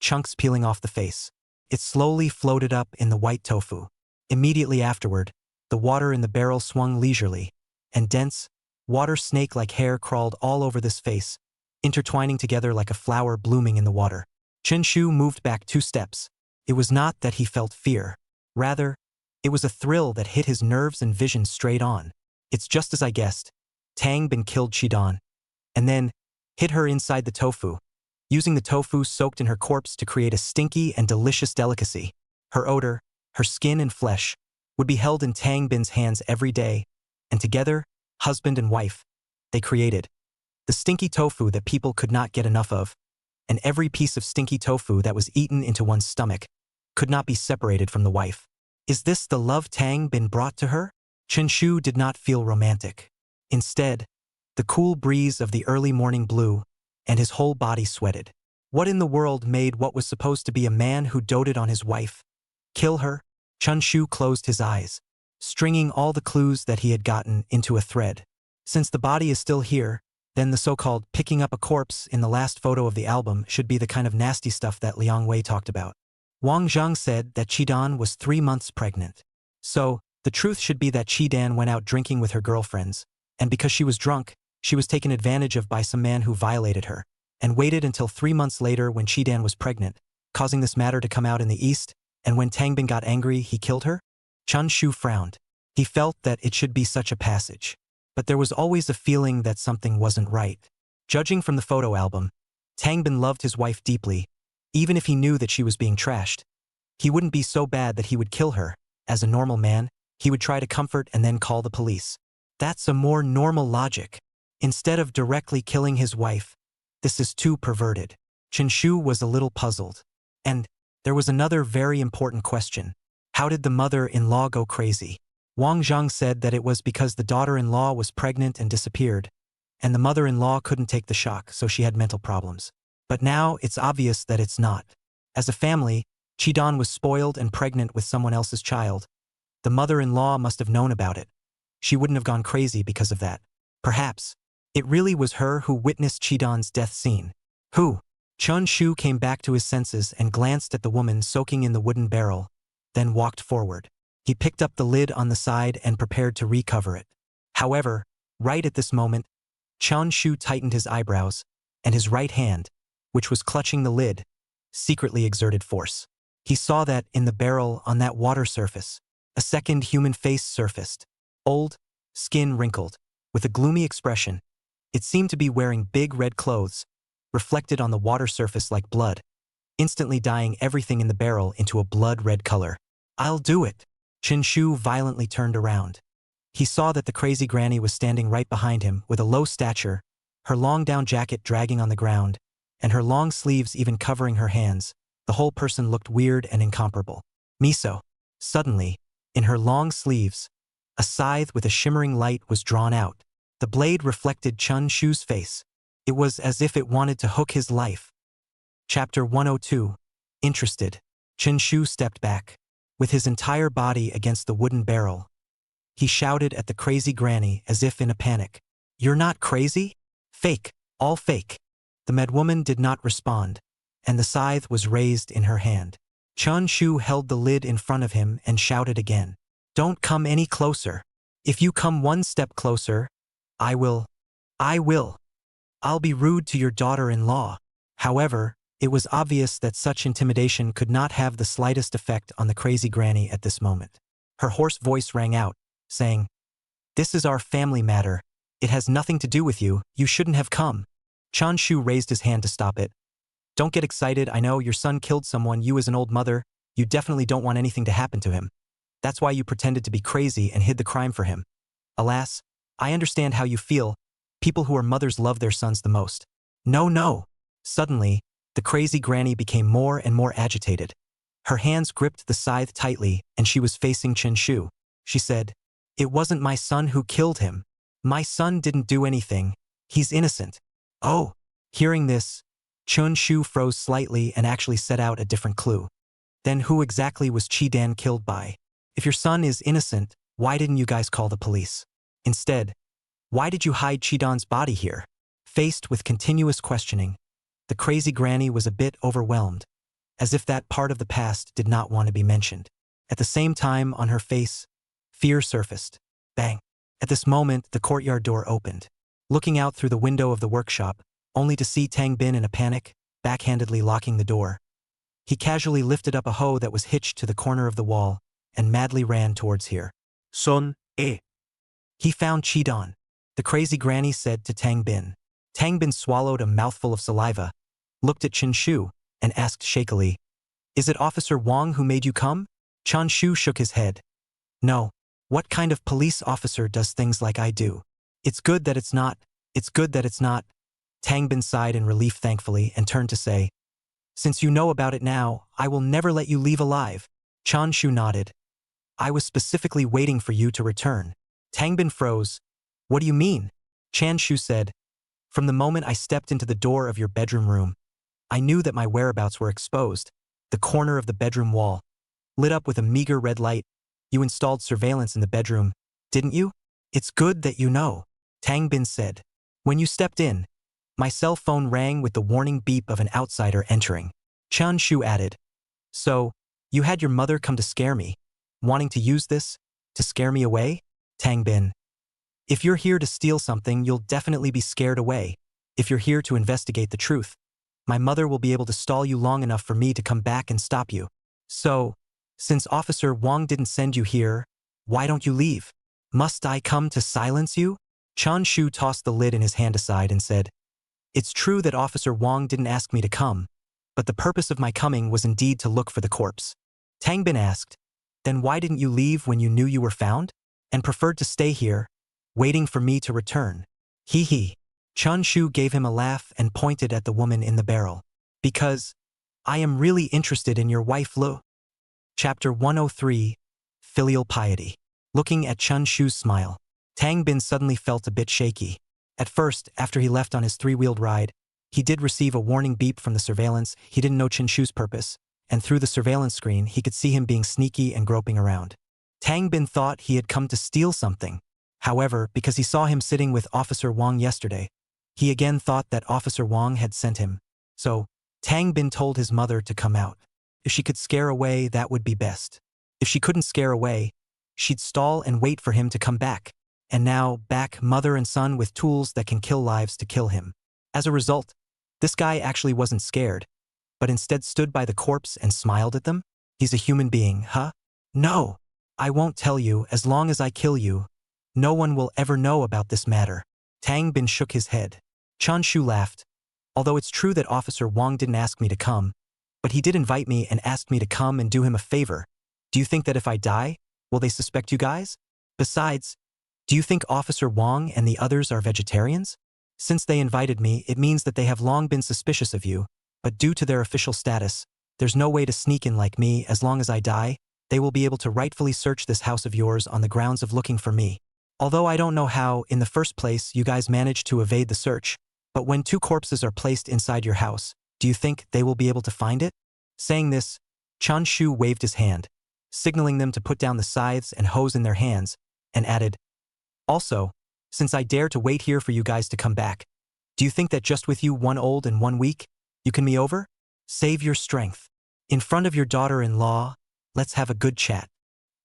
chunks peeling off the face. It slowly floated up in the white tofu. Immediately afterward, the water in the barrel swung leisurely, and dense, water snake-like hair crawled all over this face, intertwining together like a flower blooming in the water. Chen Shu moved back 2 steps. It was not that he felt fear. Rather, it was a thrill that hit his nerves and vision straight on. It's just as I guessed. Tang Bin killed Chidan, and then hid her inside the tofu, using the tofu soaked in her corpse to create a stinky and delicious delicacy. Her odor, her skin and flesh, would be held in Tang Bin's hands every day, and together, husband and wife, they created the stinky tofu that people could not get enough of, and every piece of stinky tofu that was eaten into one's stomach could not be separated from the wife. Is this the love Tang Bin brought to her? Chen Shu did not feel romantic. Instead, the cool breeze of the early morning blew, and his whole body sweated. What in the world made what was supposed to be a man who doted on his wife kill her? Chun Shu closed his eyes, stringing all the clues that he had gotten into a thread. Since the body is still here, then the so-called picking up a corpse in the last photo of the album should be the kind of nasty stuff that Liang Wei talked about. Wang Zhang said that Chidan was 3 months pregnant. So, the truth should be that Chidan went out drinking with her girlfriends, and because she was drunk, she was taken advantage of by some man who violated her, and waited until 3 months later when Chidan was pregnant, causing this matter to come out in the East, And when Tang Bin got angry, he killed her? Chun Shu frowned. He felt that it should be such a passage. But there was always a feeling that something wasn't right. Judging from the photo album, Tang Bin loved his wife deeply, even if he knew that she was being trashed. He wouldn't be so bad that he would kill her. As a normal man, he would try to comfort and then call the police. That's a more normal logic. Instead of directly killing his wife, this is too perverted. Chen Shu was a little puzzled. And there was another very important question. How did the mother-in-law go crazy? Wang Zhang said that it was because the daughter-in-law was pregnant and disappeared, and the mother-in-law couldn't take the shock, so she had mental problems. But now it's obvious that it's not. As a family, Chidan was spoiled and pregnant with someone else's child. The mother-in-law must have known about it. She wouldn't have gone crazy because of that. Perhaps it really was her who witnessed Chidan's death scene. Who? Chun Shu came back to his senses and glanced at the woman soaking in the wooden barrel, then walked forward. He picked up the lid on the side and prepared to recover it. However, right at this moment, Chun Shu tightened his eyebrows, and his right hand, which was clutching the lid, secretly exerted force. He saw that in the barrel on that water surface, a second human face surfaced. Old, skin wrinkled, with a gloomy expression. It seemed to be wearing big red clothes, reflected on the water surface like blood, instantly dyeing everything in the barrel into a blood-red color. I'll do it. Chen Shu violently turned around. He saw that the crazy granny was standing right behind him with a low stature, her long down jacket dragging on the ground, and her long sleeves even covering her hands. The whole person looked weird and incomparable. Miso. Suddenly, in her long sleeves, a scythe with a shimmering light was drawn out. The blade reflected Chun Shu's face. It was as if it wanted to hook his life. Chapter 102. Interested. Chen Shu stepped back. With his entire body against the wooden barrel, he shouted at the crazy granny as if in a panic. You're not crazy? Fake. All fake. The madwoman did not respond, and the scythe was raised in her hand. Chun Shu held the lid in front of him and shouted again. Don't come any closer. If you come one step closer, I will. I'll be rude to your daughter-in-law. However, it was obvious that such intimidation could not have the slightest effect on the crazy granny at this moment. Her hoarse voice rang out, saying, This is our family matter. It has nothing to do with you. You shouldn't have come. Chun Shu raised his hand to stop it. Don't get excited. I know your son killed someone. You as an old mother, you definitely don't want anything to happen to him. That's why you pretended to be crazy and hid the crime for him. Alas, I understand how you feel. People who are mothers love their sons the most. No. Suddenly, the crazy granny became more and more agitated. Her hands gripped the scythe tightly, and she was facing Chen Shu. She said, It wasn't my son who killed him. My son didn't do anything. He's innocent. Oh. Hearing this, Chun Shu froze slightly and actually set out a different clue. Then who exactly was Chidan killed by? If your son is innocent, why didn't you guys call the police? Instead, why did you hide Chidan's body here? Faced with continuous questioning, the crazy granny was a bit overwhelmed, as if that part of the past did not want to be mentioned. At the same time, on her face, fear surfaced. Bang! At this moment, the courtyard door opened. Looking out through the window of the workshop, only to see Tang Bin in a panic, backhandedly locking the door. He casually lifted up a hoe that was hitched to the corner of the wall and madly ran towards here. Son, eh. He found Chidan, the crazy granny said to Tang Bin. Tang Bin swallowed a mouthful of saliva, looked at Chen Shu, and asked shakily, Is it Officer Wang who made you come? Chun Shu shook his head. No. What kind of police officer does things like I do? It's good that it's not. Tang Bin sighed in relief thankfully and turned to say, Since you know about it now, I will never let you leave alive. Chun Shu nodded. I was specifically waiting for you to return. Tang Bin froze. What do you mean? Chen Shu said, From the moment I stepped into the door of your bedroom room, I knew that my whereabouts were exposed. The corner of the bedroom wall, lit up with a meager red light. You installed surveillance in the bedroom, didn't you? It's good that you know, Tang Bin said. When you stepped in, my cell phone rang with the warning beep of an outsider entering. Chun Shu added, So, you had your mother come to scare me, wanting to use this to scare me away? Tang Bin. If you're here to steal something, you'll definitely be scared away. If you're here to investigate the truth, my mother will be able to stall you long enough for me to come back and stop you. So, Since Officer Wang didn't send you here, why don't you leave? Must I come to silence you? Chun Shu tossed the lid in his hand aside and said, It's true that Officer Wang didn't ask me to come, but the purpose of my coming was indeed to look for the corpse. Tang Bin asked, Then why didn't you leave when you knew you were found? And preferred to stay here, waiting for me to return? Hee hee. Chun Shu gave him a laugh and pointed at the woman in the barrel. Because I am really interested in your wife Lu. Chapter 103, Filial Piety. Looking at Chun Shu's smile, Tang Bin suddenly felt a bit shaky. At first, after he left on his three-wheeled ride, he did receive a warning beep from the surveillance. He didn't know Chen Shu's purpose, and through the surveillance screen he could see him being sneaky and groping around. Tang Bin thought he had come to steal something. However, because he saw him sitting with Officer Wang yesterday, he again thought that Officer Wang had sent him. So, Tang Bin told his mother to come out. If she could scare away, that would be best. If she couldn't scare away, she'd stall and wait for him to come back. And now, back mother and son with tools that can kill lives to kill him. As a result, this guy actually wasn't scared, but instead stood by the corpse and smiled at them? He's a human being, huh? No, I won't tell you. As long as I kill you, no one will ever know about this matter. Tang Bin shook his head. Chun Shu laughed. Although it's true that Officer Wang didn't ask me to come, but he did invite me and asked me to come and do him a favor. Do you think that if I die, will they suspect you guys? Besides, do you think Officer Wang and the others are vegetarians? Since they invited me, it means that they have long been suspicious of you, but due to their official status, there's no way to sneak in like me. As long as I die, they will be able to rightfully search this house of yours on the grounds of looking for me. Although I don't know how, in the first place, you guys managed to evade the search, but when two corpses are placed inside your house, do you think they will be able to find it? Saying this, Chun Shu waved his hand, signaling them to put down the scythes and hoes in their hands, and added, Also, since I dare to wait here for you guys to come back, do you think that just with you 1 old and 1 weak, you can me over? Save your strength. In front of your daughter-in-law, let's have a good chat.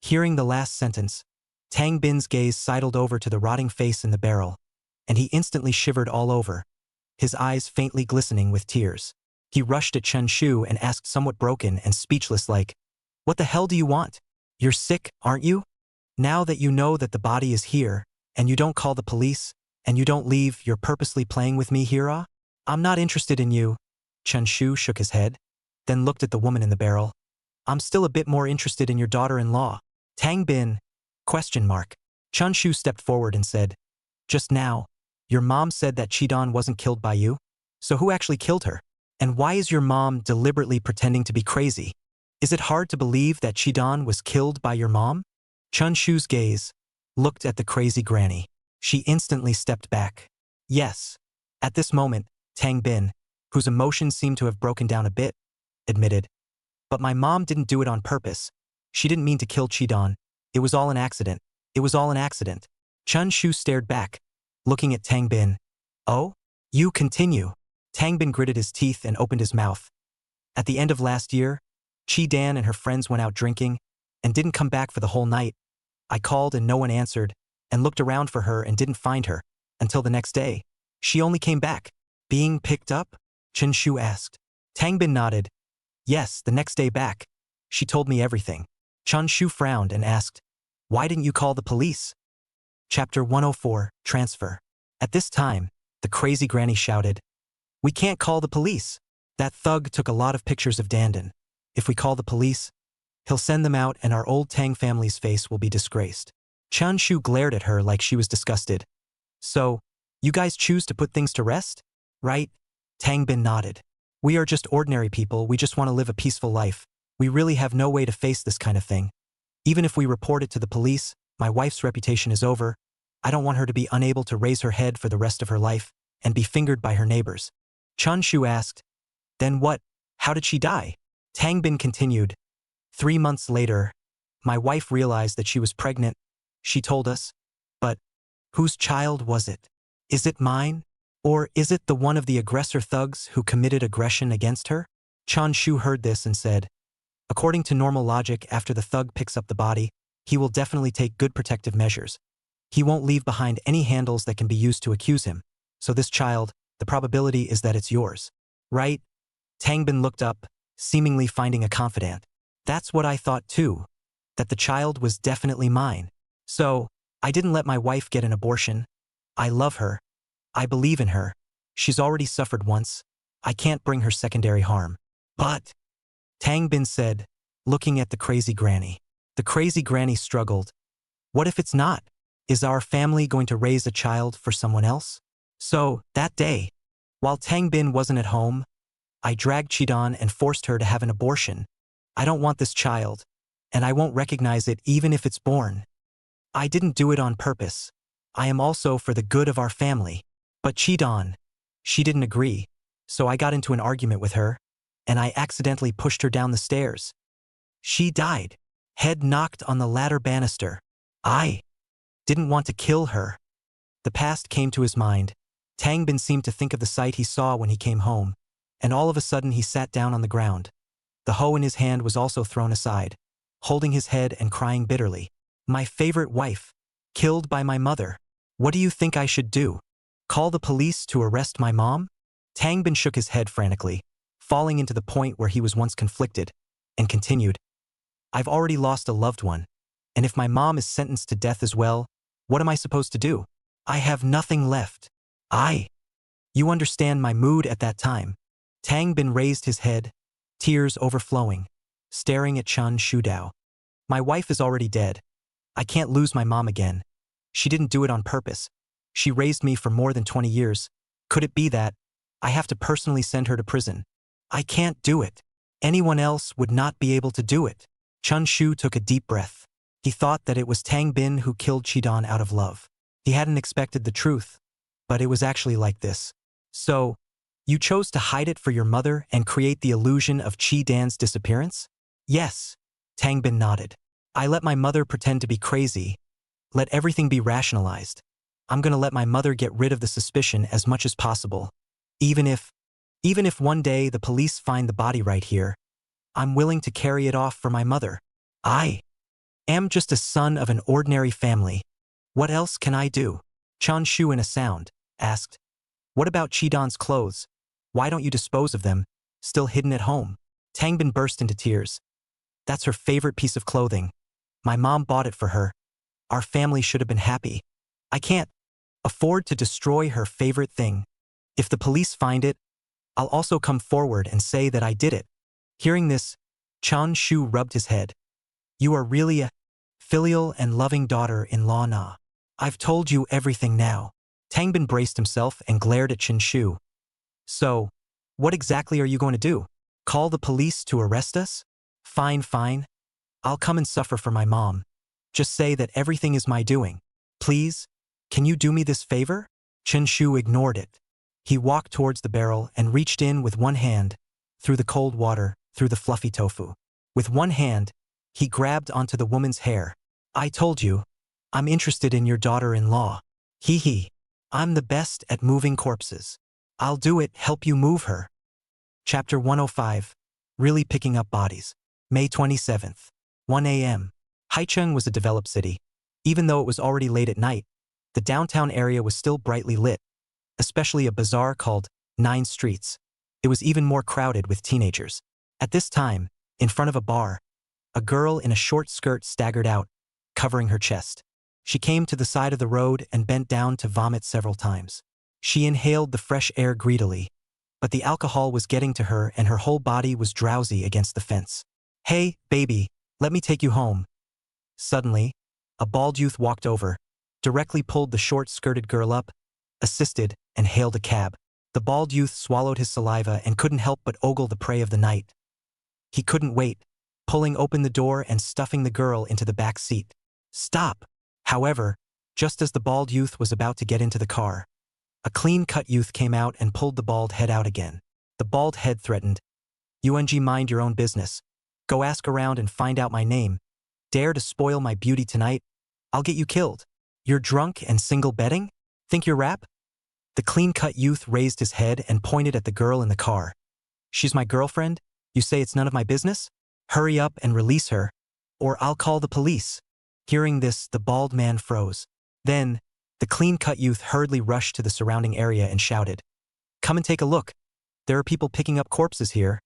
Hearing the last sentence, Tang Bin's gaze sidled over to the rotting face in the barrel, and he instantly shivered all over, his eyes faintly glistening with tears. He rushed at Chen Shu and asked somewhat broken and speechless like, What the hell do you want? You're sick, aren't you? Now that you know that the body is here, and you don't call the police, and you don't leave, you're purposely playing with me here, ah? I'm not interested in you. Chen Shu shook his head, then looked at the woman in the barrel. I'm still a bit more interested in your daughter-in-law. Tang Bin? ? Chun Shu stepped forward and said, Just now, your mom said that Chidan wasn't killed by you. So who actually killed her? And why is your mom deliberately pretending to be crazy? Is it hard to believe that Chidan was killed by your mom? Chun Shu's gaze looked at the crazy granny. She instantly stepped back. Yes. At this moment, Tang Bin, whose emotions seemed to have broken down a bit, admitted, But my mom didn't do it on purpose. She didn't mean to kill Chidan. It was all an accident. It was all an accident. Chun Shu stared back, looking at Tang Bin. Oh? You continue. Tang Bin gritted his teeth and opened his mouth. At the end of last year, Chi Dan and her friends went out drinking and didn't come back for the whole night. I called and no one answered, and looked around for her and didn't find her, until the next day. She only came back. Being picked up? Chen Shu asked. Tang Bin nodded. Yes, the next day back. She told me everything. Chun Shu frowned and asked, Why didn't you call the police? Chapter 104, Transfer. At this time, the crazy granny shouted, We can't call the police. That thug took a lot of pictures of Dandan. If we call the police, he'll send them out and our old Tang family's face will be disgraced. Chun Shu glared at her like she was disgusted. So, you guys choose to put things to rest? Right? Tang Bin nodded. We are just ordinary people, we just want to live a peaceful life. We really have no way to face this kind of thing. Even if we report it to the police, my wife's reputation is over. I don't want her to be unable to raise her head for the rest of her life and be fingered by her neighbors. Chun Shu asked, Then what? How did she die? Tang Bin continued, 3 months later, my wife realized that she was pregnant. She told us. But whose child was it? Is it mine? Or is it the one of the aggressor thugs who committed aggression against her? Chun Shu heard this and said, According to normal logic, after the thug picks up the body, he will definitely take good protective measures. He won't leave behind any handles that can be used to accuse him. So this child, the probability is that it's yours. Right? Tang Bin looked up, seemingly finding a confidant. That's what I thought too, that the child was definitely mine. So, I didn't let my wife get an abortion. I love her. I believe in her. She's already suffered once. I can't bring her secondary harm. But, Tang Bin said, looking at the crazy granny. The crazy granny struggled. What if it's not? Is our family going to raise a child for someone else? So, that day, while Tang Bin wasn't at home, I dragged Chidan and forced her to have an abortion. I don't want this child, and I won't recognize it even if it's born. I didn't do it on purpose. I am also for the good of our family. But Chidan, she didn't agree, so I got into an argument with her, and I accidentally pushed her down the stairs. She died, head knocked on the ladder banister. I didn't want to kill her. The past came to his mind. Tang Bin seemed to think of the sight he saw when he came home, and all of a sudden he sat down on the ground. The hoe in his hand was also thrown aside, holding his head and crying bitterly. My favorite wife, killed by my mother. What do you think I should do? Call the police to arrest my mom? Tang Bin shook his head frantically, falling into the point where he was once conflicted, and continued. I've already lost a loved one, and if my mom is sentenced to death as well, what am I supposed to do? I have nothing left. You understand my mood at that time. Tang Bin raised his head, tears overflowing, staring at Chun Shu. My wife is already dead. I can't lose my mom again. She didn't do it on purpose. She raised me for more than 20 years. Could it be that I have to personally send her to prison? I can't do it. Anyone else would not be able to do it. Chun Shu took a deep breath. He thought that it was Tang Bin who killed Chidan out of love. He hadn't expected the truth, but it was actually like this. So, you chose to hide it for your mother and create the illusion of Chidan's disappearance? Yes, Tang Bin nodded. I let my mother pretend to be crazy. Let everything be rationalized. I'm gonna let my mother get rid of the suspicion as much as possible. Even if one day the police find the body right here, I'm willing to carry it off for my mother. I am just a son of an ordinary family. What else can I do? Chun Shu in a sound asked. What about Chidan's clothes? Why don't you dispose of them, still hidden at home? Tang Bin burst into tears. That's her favorite piece of clothing. My mom bought it for her. Our family should have been happy. I can't afford to destroy her favorite thing. If the police find it, I'll also come forward and say that I did it. Hearing this, Chun Shu rubbed his head. You are really a filial and loving daughter-in-law na. I've told you everything now. Tang Bin braced himself and glared at Chen Shu. So, what exactly are you going to do? Call the police to arrest us? Fine. I'll come and suffer for my mom. Just say that everything is my doing. Please, can you do me this favor? Chen Shu ignored it. He walked towards the barrel and reached in with one hand, through the cold water, through the fluffy tofu. With one hand, he grabbed onto the woman's hair. I told you, I'm interested in your daughter-in-law. Hee. I'm the best at moving corpses. I'll do it, help you move her. Chapter 105. Really Picking Up Bodies. May 27th. 1 a.m. Haicheng was a developed city. Even though it was already late at night, the downtown area was still brightly lit, especially a bazaar called 9 Streets. It was even more crowded with teenagers. At this time, in front of a bar, a girl in a short skirt staggered out, covering her chest. She came to the side of the road and bent down to vomit several times. She inhaled the fresh air greedily, but the alcohol was getting to her and her whole body was drowsy against the fence. Hey, baby, let me take you home. Suddenly, a bald youth walked over, directly pulled the short-skirted girl up, assisted, and hailed a cab. The bald youth swallowed his saliva and couldn't help but ogle the prey of the night. He couldn't wait, pulling open the door and stuffing the girl into the back seat. Stop! However, just as the bald youth was about to get into the car, a clean-cut youth came out and pulled the bald head out again. The bald head threatened, "UNG, mind your own business. Go ask around and find out my name. Dare to spoil my beauty tonight? I'll get you killed. You're drunk and single betting? Think you're rap?" The clean-cut youth raised his head and pointed at the girl in the car. She's my girlfriend? You say it's none of my business? Hurry up and release her, or I'll call the police. Hearing this, the bald man froze. Then, the clean-cut youth hurriedly rushed to the surrounding area and shouted, "Come and take a look. There are people picking up corpses here.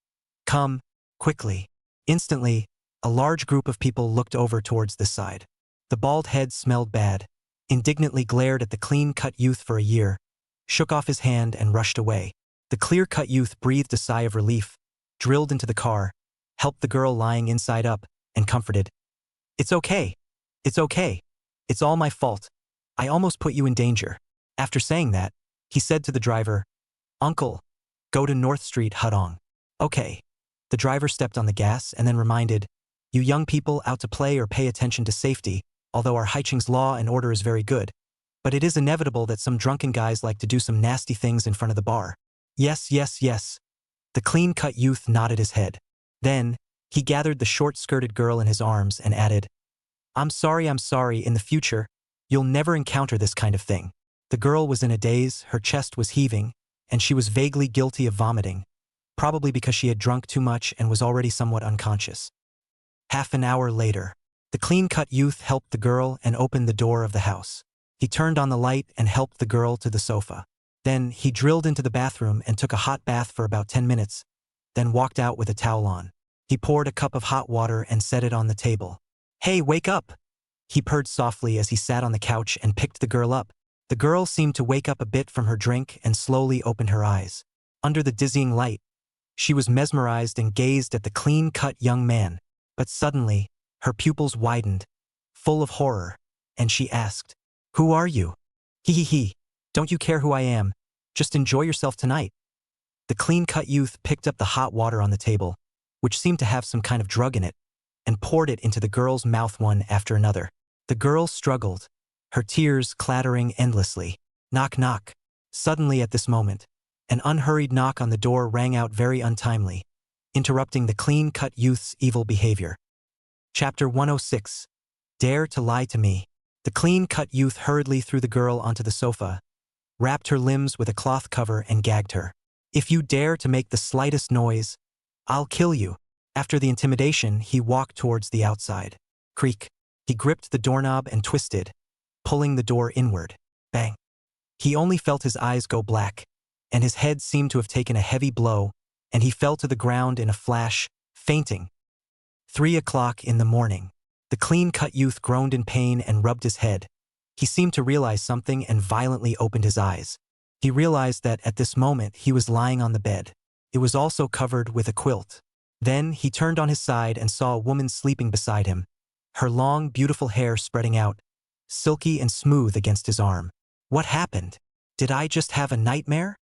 Come, quickly." Instantly, A large group of people looked over towards this side. The bald head smelled bad, indignantly glared at the clean-cut youth for a year, shook off his hand and rushed away. The clear-cut youth breathed a sigh of relief, drilled into the car, helped the girl lying inside up, and comforted. "It's okay. It's okay. It's all my fault. I almost put you in danger." After saying that, he said to the driver, "Uncle, go to North Street Hudong." "Okay." The driver stepped on the gas and then reminded, "You young people out to play or pay attention to safety, although our Haiching's law and order is very good. But it is inevitable that some drunken guys like to do some nasty things in front of the bar." "Yes, yes, yes." The clean-cut youth nodded his head. Then, he gathered the short-skirted girl in his arms and added, I'm sorry, in the future, you'll never encounter this kind of thing." The girl was in a daze, her chest was heaving, and she was vaguely guilty of vomiting, probably because she had drunk too much and was already somewhat unconscious. Half an hour later, the clean-cut youth helped the girl and opened the door of the house. He turned on the light and helped the girl to the sofa. Then, he drilled into the bathroom and took a hot bath for about 10 minutes, then walked out with a towel on. He poured a cup of hot water and set it on the table. "Hey, wake up!" he purred softly as he sat on the couch and picked the girl up. The girl seemed to wake up a bit from her drink and slowly opened her eyes. Under the dizzying light, she was mesmerized and gazed at the clean-cut young man. But suddenly, her pupils widened, full of horror, and she asked, "Who are you?" "He. Don't you care who I am? Just enjoy yourself tonight." The clean-cut youth picked up the hot water on the table, which seemed to have some kind of drug in it, and poured it into the girl's mouth one after another. The girl struggled, her tears clattering endlessly. Knock, knock. Suddenly at this moment, an unhurried knock on the door rang out very untimely, interrupting the clean-cut youth's evil behavior. Chapter 106. Dare to lie to me. The clean-cut youth hurriedly threw the girl onto the sofa, wrapped her limbs with a cloth cover and gagged her. "If you dare to make the slightest noise, I'll kill you." After the intimidation, he walked towards the outside. Creak. He gripped the doorknob and twisted, pulling the door inward. Bang. He only felt his eyes go black, and his head seemed to have taken a heavy blow, and he fell to the ground in a flash, fainting. 3 o'clock in the morning. The clean-cut youth groaned in pain and rubbed his head. He seemed to realize something and violently opened his eyes. He realized that at this moment he was lying on the bed. It was also covered with a quilt. Then he turned on his side and saw a woman sleeping beside him, her long, beautiful hair spreading out, silky and smooth against his arm. What happened? Did I just have a nightmare?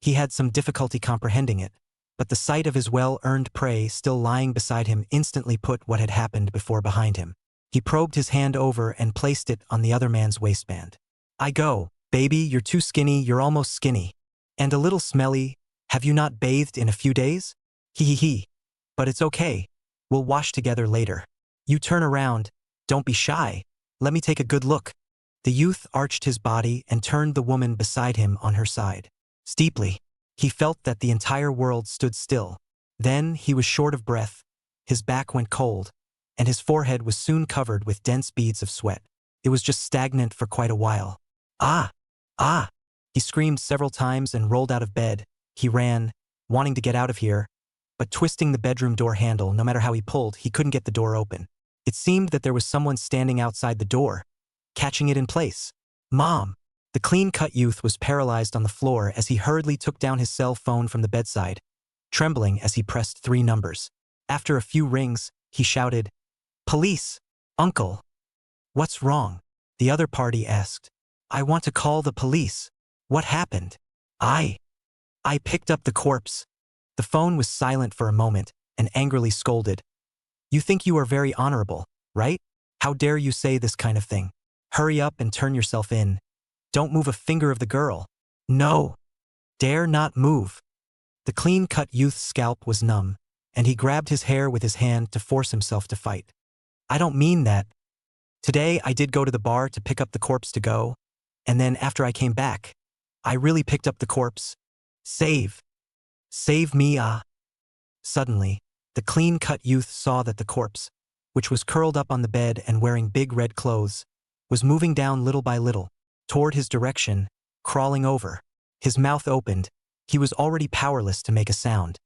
He had some difficulty comprehending it, but the sight of his well-earned prey still lying beside him instantly put what had happened before behind him. He probed his hand over and placed it on the other man's waistband. "I go, baby, you're too skinny, you're almost skinny. And a little smelly, have you not bathed in a few days? He. But it's okay, we'll wash together later. You turn around, don't be shy, let me take a good look." The youth arched his body and turned the woman beside him on her side. Steeply, he felt that the entire world stood still. Then he was short of breath, his back went cold, and his forehead was soon covered with dense beads of sweat. It was just stagnant for quite a while. Ah! He screamed several times and rolled out of bed. He ran, wanting to get out of here, but twisting the bedroom door handle, no matter how he pulled, he couldn't get the door open. It seemed that there was someone standing outside the door, catching it in place. "Mom!" The clean-cut youth was paralyzed on the floor as he hurriedly took down his cell phone from the bedside, trembling as he pressed 3 numbers. After a few rings, he shouted, "Police! Uncle!" "What's wrong?" the other party asked. "I want to call the police." "What happened?" I picked up the corpse." The phone was silent for a moment and angrily scolded. "You think you are very honorable, right? How dare you say this kind of thing? Hurry up and turn yourself in. Don't move a finger of the girl. No. Dare not move." The clean-cut youth's scalp was numb, and he grabbed his hair with his hand to force himself to fight. "I don't mean that. Today I did go to the bar to pick up the corpse to go, and then after I came back, I really picked up the corpse. Save me, ah." Suddenly, the clean-cut youth saw that the corpse, which was curled up on the bed and wearing big red clothes, was moving down little by little, toward his direction, crawling over. His mouth opened. He was already powerless to make a sound.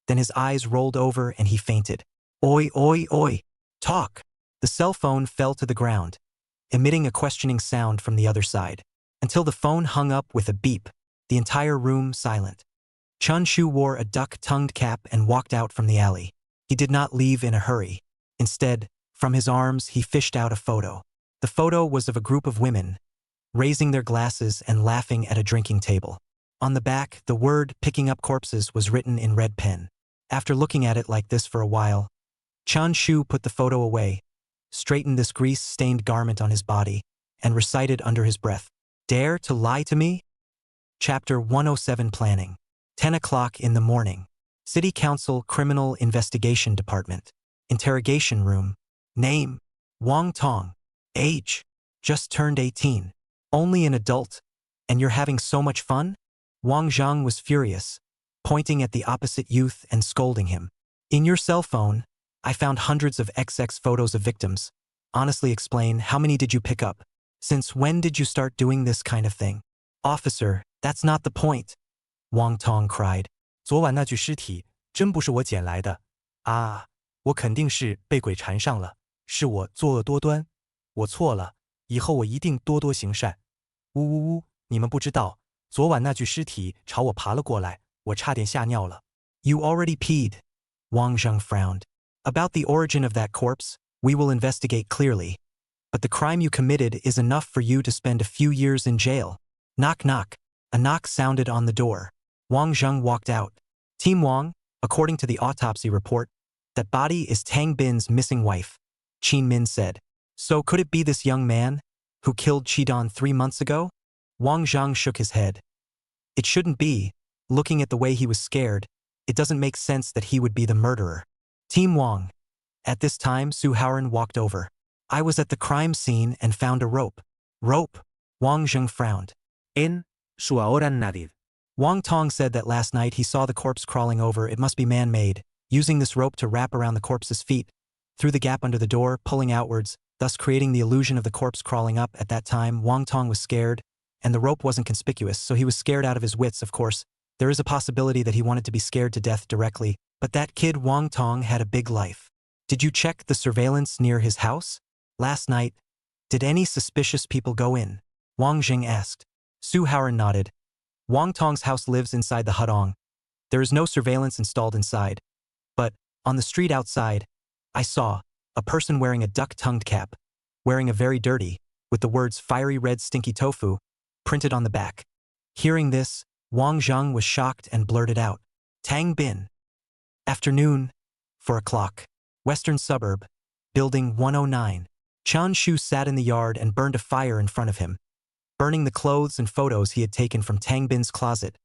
Then his eyes rolled over and he fainted. Oi, oi, oi. Talk. The cell phone fell to the ground, emitting a questioning sound from the other side. Until the phone hung up with a beep, the entire room silent. Chun Shu wore a duck-tongued cap and walked out from the alley. He did not leave in a hurry. Instead, from his arms he fished out a photo. The photo was of a group of women, raising their glasses and laughing at a drinking table. On the back, the word "picking up corpses" was written in red pen. After looking at it like this for a while, Chun Shu put the photo away, straightened this grease-stained garment on his body, and recited under his breath, "Dare to lie to me?" Chapter 107 Planning. 10 o'clock in the morning. City Council Criminal Investigation Department. Interrogation room. Name: Wang Tong. Age: just turned 18. Only an adult? And you're having so much fun? Wang Zhang was furious, pointing at the opposite youth and scolding him. In your cell phone, I found hundreds of XX photos of victims. Honestly explain, how many did you pick up? Since when did you start doing this kind of thing? Officer, that's not the point. Wang Tong cried. 昨晚那具尸体真不是我捡来的啊！我肯定是被鬼缠上了，是我作恶多端，我错了，以后我一定多多行善。呜呜呜！你们不知道，昨晚那具尸体朝我爬了过来，我差点吓尿了。You already peed. Wang Zhang frowned. About the origin of that corpse, we will investigate clearly. But the crime you committed is enough for you to spend a few years in jail. Knock knock. A knock sounded on the door. Wang Zhang walked out. Team Wang, according to the autopsy report, that body is Tang Bin's missing wife, Qin Min said. So could it be this young man, who killed Qidan 3 months ago? Wang Zhang shook his head. It shouldn't be. Looking at the way he was scared, it doesn't make sense that he would be the murderer. Team Wang. At this time, Suharan walked over. I was at the crime scene and found a rope. Rope? Wang Zhang frowned. En Suharan nadie. Wang Tong said that last night he saw the corpse crawling over. It must be man-made, using this rope to wrap around the corpse's feet, through the gap under the door, pulling outwards, thus creating the illusion of the corpse crawling up. At that time, Wang Tong was scared, and the rope wasn't conspicuous, so he was scared out of his wits. Of course, there is a possibility that he wanted to be scared to death directly, but that kid Wang Tong had a big life. Did you check the surveillance near his house? Last night, did any suspicious people go in? Wang Jing asked. Suharan nodded. Wang Tong's house lives inside the hutong. There is no surveillance installed inside. But, on the street outside, I saw a person wearing a duck-tongued cap, wearing a very dirty, with the words "fiery red stinky tofu" printed on the back. Hearing this, Wang Zhang was shocked and blurted out, Tang Bin. Afternoon, 4 o'clock. Western suburb, building 109. Chun Shu sat in the yard and burned a fire in front of him, burning the clothes and photos he had taken from Tang Bin's closet.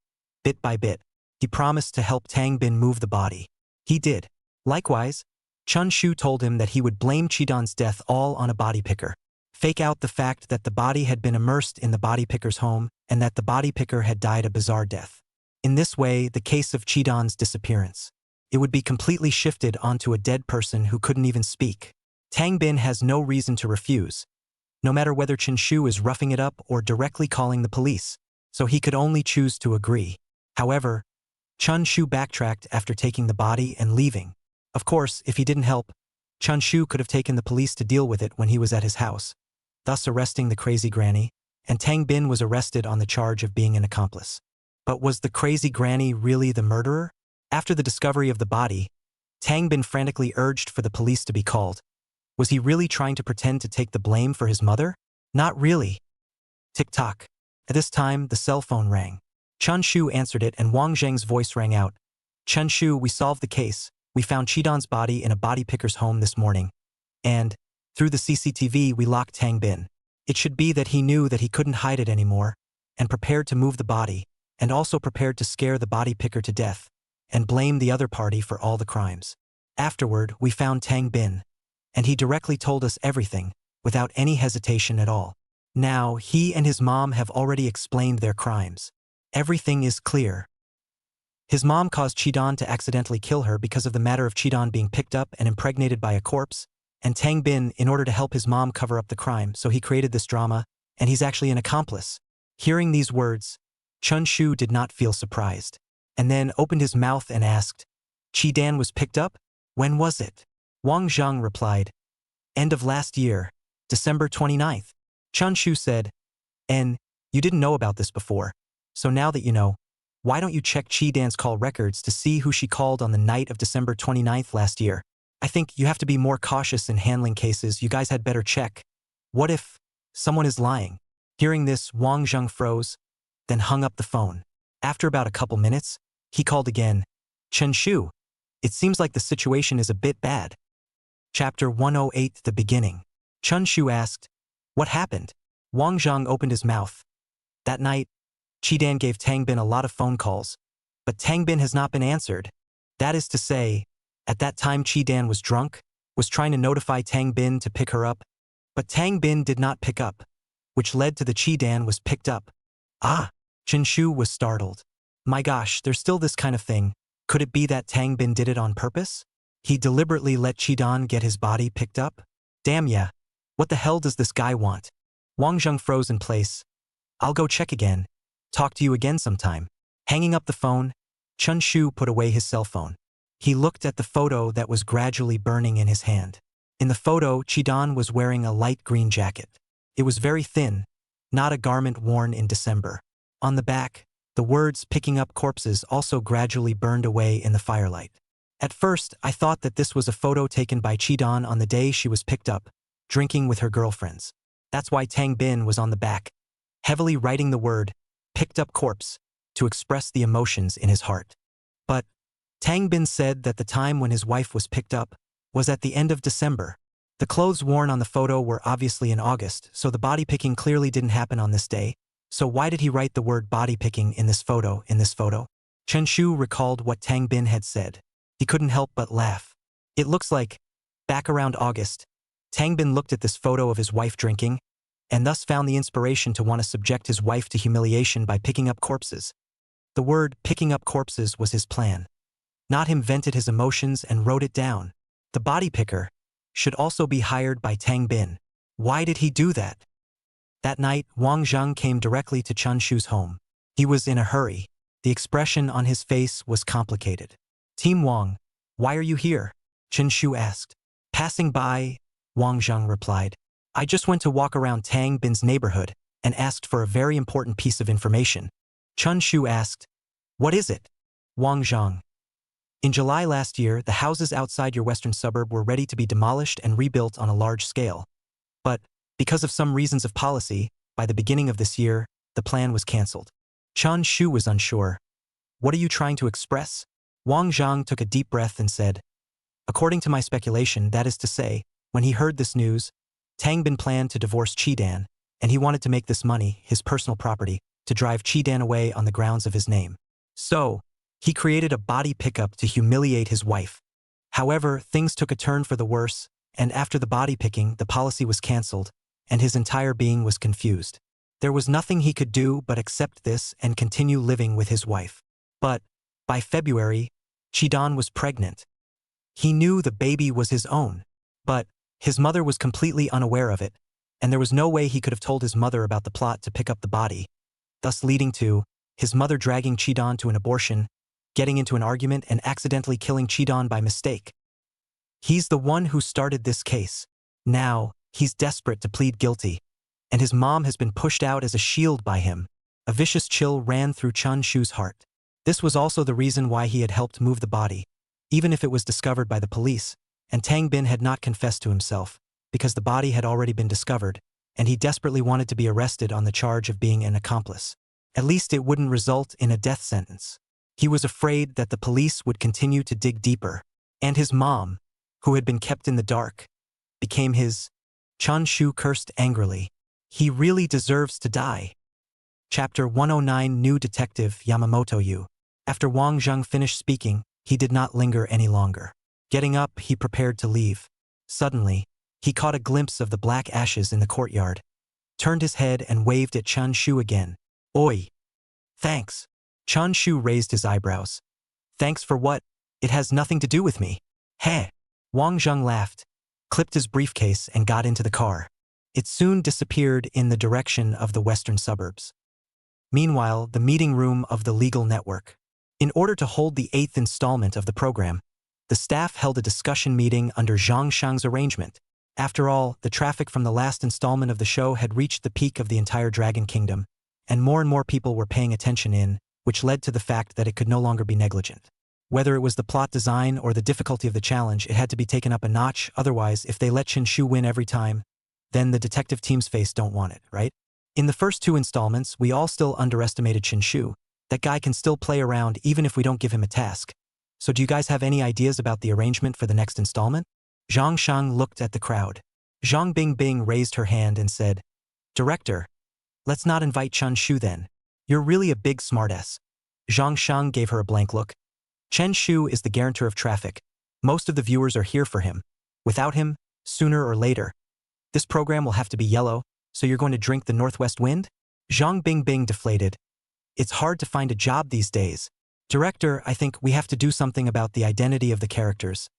Bit by bit, he promised to help Tang Bin move the body. He did. Likewise, Chun Shu told him that he would blame Qidan's death all on a body picker, fake out the fact that the body had been immersed in the body picker's home and that the body picker had died a bizarre death. In this way, the case of Qidan's disappearance, it would be completely shifted onto a dead person who couldn't even speak. Tang Bin has no reason to refuse, no matter whether Chen Shu is roughing it up or directly calling the police, so he could only choose to agree. However, Chun Shu backtracked after taking the body and leaving. Of course, if he didn't help, Chun Shu could have taken the police to deal with it when he was at his house, thus arresting the crazy granny, and Tang Bin was arrested on the charge of being an accomplice. But was the crazy granny really the murderer? After the discovery of the body, Tang Bin frantically urged for the police to be called. Was he really trying to pretend to take the blame for his mother? Not really. Tick-tock. At this time, the cell phone rang. Chun Shu answered it and Wang Zheng's voice rang out. Chen Shu, we solved the case. We found Qidan's body in a body picker's home this morning. And, through the CCTV, we locked Tang Bin. It should be that he knew that he couldn't hide it anymore, and prepared to move the body, and also prepared to scare the body picker to death, and blame the other party for all the crimes. Afterward, we found Tang Bin, and he directly told us everything, without any hesitation at all. Now, he and his mom have already explained their crimes. Everything is clear. His mom caused Qidan to accidentally kill her because of the matter of Qidan being picked up and impregnated by a corpse, and Tang Bin in order to help his mom cover up the crime, so he created this drama, and he's actually an accomplice. Hearing these words, Chun Shu did not feel surprised, and then opened his mouth and asked, Qidan was picked up? When was it? Wang Zhang replied, "End of last year, December 29th. Chun Shu said, "And you didn't know about this before. So now that you know, why don't you check Chi-Dan's call records to see who she called on the night of December 29th last year? I think you have to be more cautious in handling cases. You guys had better check. What if someone is lying?" Hearing this, Wang Zhang froze, then hung up the phone. After about a couple minutes, he called again. "Chen Shu, it seems like the situation is a bit bad." Chapter 108, The Beginning. Chun Shu asked, "What happened?" Wang Zhang opened his mouth. That night, Chi-Dan gave Tang Bin a lot of phone calls, but Tang Bin has not been answered. That is to say, at that time Chi-Dan was drunk, was trying to notify Tang Bin to pick her up, but Tang Bin did not pick up, which led to the Chi-Dan was picked up. Ah! Chen Shu was startled. My gosh, there's still this kind of thing. Could it be that Tang Bin did it on purpose? He deliberately let Chi-Dan get his body picked up? Damn yeah. What the hell does this guy want? Wang Zhang froze in place. I'll go check again. Talk to you again sometime. Hanging up the phone, Chun Shu put away his cell phone. He looked at the photo that was gradually burning in his hand. In the photo, Chi-Dan was wearing a light green jacket. It was very thin, not a garment worn in December. On the back, the words "picking up corpses" also gradually burned away in the firelight. At first, I thought that this was a photo taken by Chi-Dan on the day she was picked up, drinking with her girlfriends. That's why Tang Bin was on the back, heavily writing the word "picked up corpse" to express the emotions in his heart. But Tang Bin said that the time when his wife was picked up was at the end of December. The clothes worn on the photo were obviously in August, so the body picking clearly didn't happen on this day. So why did he write the word body picking in this photo? Chen Shu recalled what Tang Bin had said. He couldn't help but laugh. It looks like, back around August, Tang Bin looked at this photo of his wife drinking, and thus found the inspiration to want to subject his wife to humiliation by picking up corpses. The word "picking up corpses" was his plan. Not him vented his emotions and wrote it down. The body picker should also be hired by Tang Bin. Why did he do that? That night, Wang Zhang came directly to Chun Shu's home. He was in a hurry. The expression on his face was complicated. "Team Wang, why are you here?" Chun Shu asked. "Passing by," Wang Zhang replied. "I just went to walk around Tang Bin's neighborhood and asked for a very important piece of information." Chun Shu asked, "What is it?" Wang Zhang. "In July last year, the houses outside your western suburb were ready to be demolished and rebuilt on a large scale. But because of some reasons of policy, by the beginning of this year, the plan was cancelled." Chun Shu was unsure. "What are you trying to express?" Wang Zhang took a deep breath and said, "According to my speculation, that is to say, when he heard this news, Tang Bin planned to divorce Chi-Dan, and he wanted to make this money, his personal property, to drive Chi-Dan away on the grounds of his name. So, he created a body pickup to humiliate his wife. However, things took a turn for the worse, and after the body picking, the policy was cancelled, and his entire being was confused. There was nothing he could do but accept this and continue living with his wife. But, by February, Chi-Dan was pregnant. He knew the baby was his own, but his mother was completely unaware of it, and there was no way he could have told his mother about the plot to pick up the body, thus leading to his mother dragging Chi-Dan to an abortion, getting into an argument and accidentally killing Chi-Dan by mistake. He's the one who started this case. Now, he's desperate to plead guilty, and his mom has been pushed out as a shield by him. A vicious chill ran through Chun Shu's heart. This was also the reason why he had helped move the body, even if it was discovered by the police, and Tang Bin had not confessed to himself, because the body had already been discovered, and he desperately wanted to be arrested on the charge of being an accomplice. At least it wouldn't result in a death sentence. He was afraid that the police would continue to dig deeper, and his mom, who had been kept in the dark, became his. Chun Shu cursed angrily. He really deserves to die. Chapter 109, New Detective Yamamoto Yu. After Wang Zhang finished speaking, he did not linger any longer. Getting up, he prepared to leave. Suddenly, he caught a glimpse of the black ashes in the courtyard, turned his head and waved at Chun Shu again. "Oi! Thanks." Chun Shu raised his eyebrows. "Thanks for what? It has nothing to do with me." "Heh." Wang Zhang laughed, clipped his briefcase and got into the car. It soon disappeared in the direction of the western suburbs. Meanwhile, the meeting room of the legal network. In order to hold the 8th installment of the program, The staff held a discussion meeting under Zhang Shang's arrangement. After all, the traffic from the last installment of the show had reached the peak of the entire Dragon Kingdom, and more people were paying attention which led to the fact that it could no longer be negligent. Whether it was the plot design or the difficulty of the challenge, it had to be taken up a notch, otherwise if they let Chen Shu win every time, then the detective team's face don't want it, right? In the first 2 installments, we all still underestimated Chen Shu. That guy can still play around even if we don't give him a task. So do you guys have any ideas about the arrangement for the next installment? Zhang Shang looked at the crowd. Zhang Bingbing raised her hand and said, "Director, let's not invite Chun Shu then. You're really a big smartass." Zhang Shang gave her a blank look. Chen Shu is the guarantor of traffic. Most of the viewers are here for him. Without him, sooner or later, this program will have to be yellow, so you're going to drink the northwest wind? Zhang Bingbing deflated. It's hard to find a job these days. Director, I think we have to do something about the identity of the characters.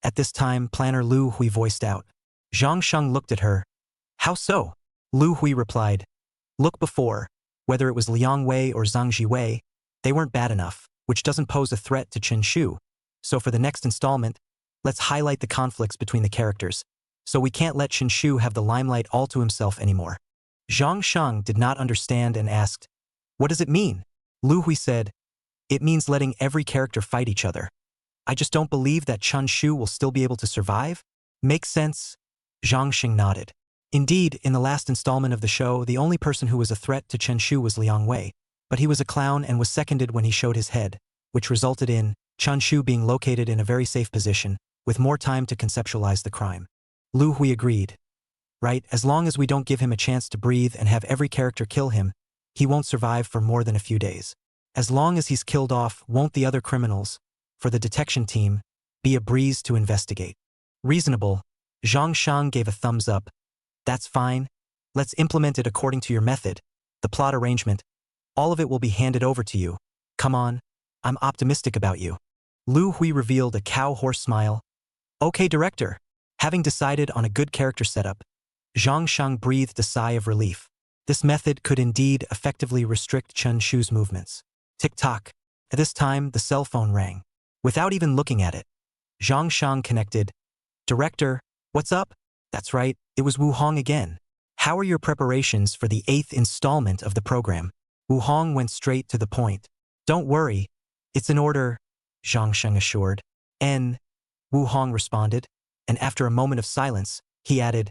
At this time, planner Lu Hui voiced out. Zhang Shang looked at her. How so? Lu Hui replied. Look before, whether it was Liang Wei or Zhang Jiwei, they weren't bad enough, which doesn't pose a threat to Chen Shu. So for the next installment, let's highlight the conflicts between the characters. So we can't let Chen Shu have the limelight all to himself anymore. Zhang Shang did not understand and asked, what does it mean? Lu Hui said, it means letting every character fight each other. I just don't believe that Chun Shu will still be able to survive. Makes sense? Zhang Xing nodded. Indeed, in the last installment of the show, the only person who was a threat to Chen Shu was Liang Wei, but he was a clown and was seconded when he showed his head, which resulted in Chun Shu being located in a very safe position, with more time to conceptualize the crime. Lu Hui agreed. Right, as long as we don't give him a chance to breathe and have every character kill him, he won't survive for more than a few days. As long as he's killed off, won't the other criminals, for the detection team, be a breeze to investigate? Reasonable. Zhang Shang gave a thumbs up. That's fine. Let's implement it according to your method. The plot arrangement. All of it will be handed over to you. Come on. I'm optimistic about you. Lu Hui revealed a cow-horse smile. Okay, director. Having decided on a good character setup, Zhang Shang breathed a sigh of relief. This method could indeed effectively restrict Chun Shu's movements. Tick-tock. At this time, the cell phone rang. Without even looking at it, Zhang Shang connected. Director, what's up? That's right, it was Wu Hong again. How are your preparations for the 8th installment of the program? Wu Hong went straight to the point. Don't worry, it's in order, Zhang Sheng assured. Wu Hong responded, and after a moment of silence, he added,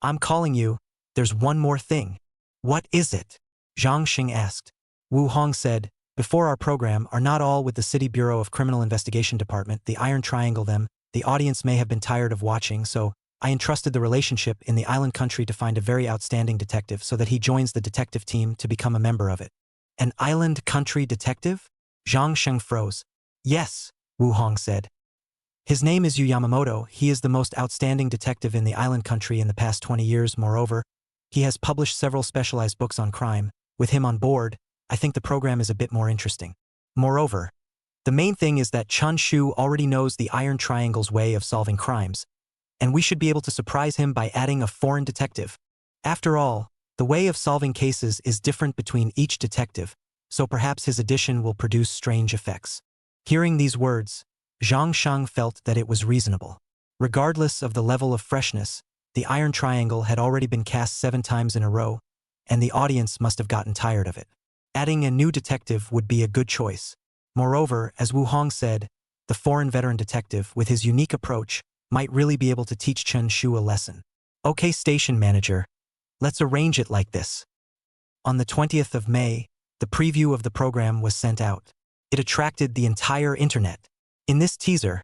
I'm calling you, there's one more thing. What is it? Zhang Xing asked. Wu Hong said, before our program are not all with the City Bureau of Criminal Investigation Department, the Iron Triangle them, the audience may have been tired of watching, so I entrusted the relationship in the island country to find a very outstanding detective so that he joins the detective team to become a member of it. An island country detective? Zhang Sheng froze. Yes, Wu Hong said. His name is Yu Yamamoto. He is the most outstanding detective in the island country in the past 20 years. Moreover, he has published several specialized books on crime. With him on board, I think the program is a bit more interesting. Moreover, the main thing is that Chun Shu already knows the Iron Triangle's way of solving crimes, and we should be able to surprise him by adding a foreign detective. After all, the way of solving cases is different between each detective, so perhaps his addition will produce strange effects. Hearing these words, Zhang Shang felt that it was reasonable. Regardless of the level of freshness, the Iron Triangle had already been cast 7 times in a row, and the audience must have gotten tired of it. Adding a new detective would be a good choice. Moreover, as Wu Hong said, the foreign veteran detective, with his unique approach, might really be able to teach Chen Shu a lesson. Okay, station manager, let's arrange it like this. On the 20th of May, the preview of the program was sent out. It attracted the entire internet. In this teaser,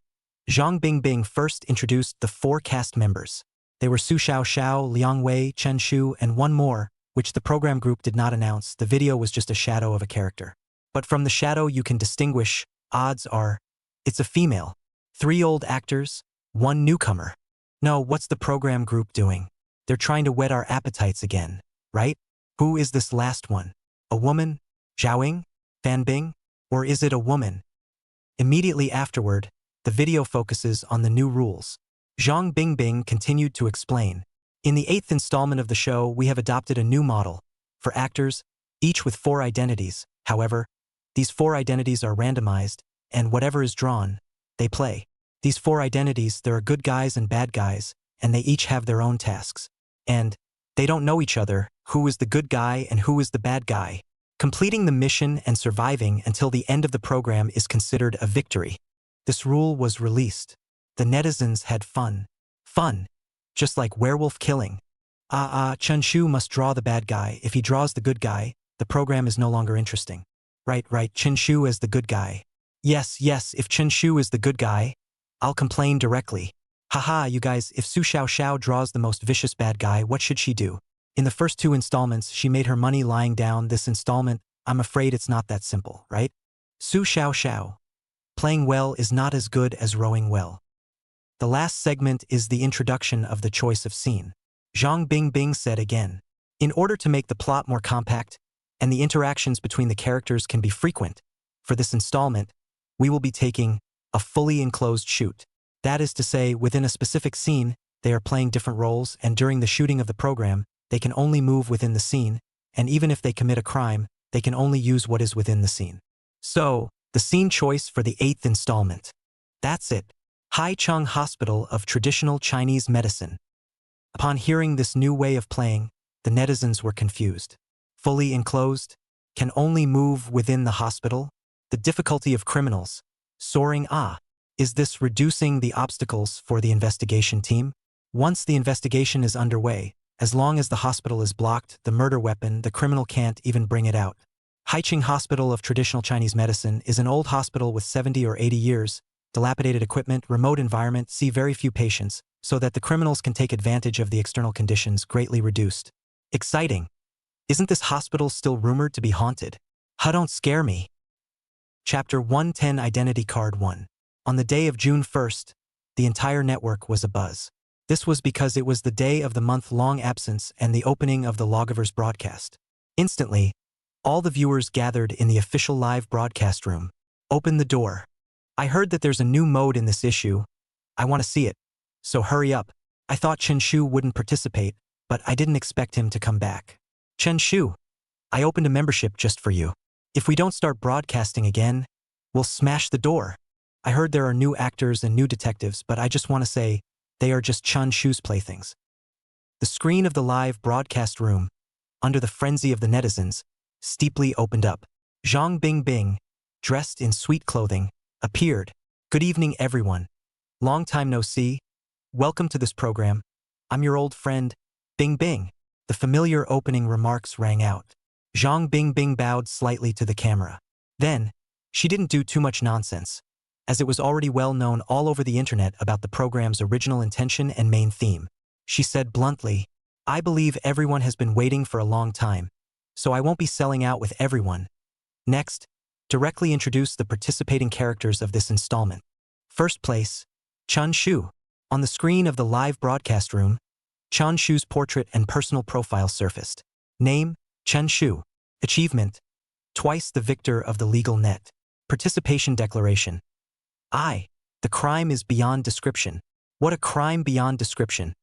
Zhang Bingbing first introduced the 4 cast members. They were Su Xiaoxiao, Liang Wei, Chen Shu, and one more, which the program group did not announce. The video was just a shadow of a character. But from the shadow you can distinguish, odds are, it's a female. 3 old actors, 1 newcomer. No, what's the program group doing? They're trying to whet our appetites again, right? Who is this last one? A woman? Zhaoying? Fan Bing? Or is it a woman? Immediately afterward, the video focuses on the new rules. Zhang Bingbing continued to explain. In the 8th installment of the show, we have adopted a new model. For actors, each with 4 identities. However, these 4 identities are randomized, and whatever is drawn, they play. These four identities, there are good guys and bad guys, and they each have their own tasks. And they don't know each other, who is the good guy and who is the bad guy. Completing the mission and surviving until the end of the program is considered a victory. This rule was released. The netizens had fun. Fun. Just like werewolf killing. Chen Shu must draw the bad guy. If he draws the good guy, the program is no longer interesting. Right, Chen Shu as the good guy. Yes, if Chen Shu is the good guy, I'll complain directly. Haha, you guys, if Su Xiaoxiao draws the most vicious bad guy, what should she do? In the first two installments, she made her money lying down. This installment, I'm afraid it's not that simple, right? Su Xiaoxiao. Playing well is not as good as rowing well. The last segment is the introduction of the choice of scene. Zhang Bingbing said again. In order to make the plot more compact, and the interactions between the characters can be frequent, for this installment, we will be taking a fully enclosed shoot. That is to say, within a specific scene, they are playing different roles, and during the shooting of the program, they can only move within the scene, and even if they commit a crime, they can only use what is within the scene. So, the scene choice for the 8th installment. That's it. Haicheng Hospital of Traditional Chinese Medicine. Upon hearing this new way of playing, the netizens were confused. Fully enclosed? Can only move within the hospital? The difficulty of criminals. Soaring Is this reducing the obstacles for the investigation team? Once the investigation is underway, as long as the hospital is blocked, the murder weapon, the criminal can't even bring it out. Haicheng Hospital of Traditional Chinese Medicine is an old hospital with 70 or 80 years, dilapidated equipment, remote environment, see very few patients, so that the criminals can take advantage of the external conditions greatly reduced. Exciting. Isn't this hospital still rumored to be haunted? Don't scare me. Chapter 110 Identity Card 1. On the day of June 1st, the entire network was abuzz. This was because it was the day of the month-long absence and the opening of the Logivers broadcast. Instantly, all the viewers gathered in the official live broadcast room. Open the door. I heard that there's a new mode in this issue. I want to see it. So hurry up. I thought Chen Shu wouldn't participate, but I didn't expect him to come back. Chen Shu, I opened a membership just for you. If we don't start broadcasting again, we'll smash the door. I heard there are new actors and new detectives, but I just want to say, they are just Chun Shu's playthings. The screen of the live broadcast room, under the frenzy of the netizens, steeply opened up. Zhang Bingbing, dressed in sweet clothing, appeared. Good evening, everyone. Long time no see. Welcome to this program. I'm your old friend, Bingbing. The familiar opening remarks rang out. Zhang Bingbing bowed slightly to the camera. Then, she didn't do too much nonsense, as it was already well known all over the internet about the program's original intention and main theme. She said bluntly, I believe everyone has been waiting for a long time, so I won't be selling out with everyone. Next, directly introduce the participating characters of this installment. First place, Chun Shu. On the screen of the live broadcast room, Chun Shu's portrait and personal profile surfaced. Name, Chen Shu. Achievement, twice the victor of the legal net. Participation declaration. The crime is beyond description. What a crime beyond description.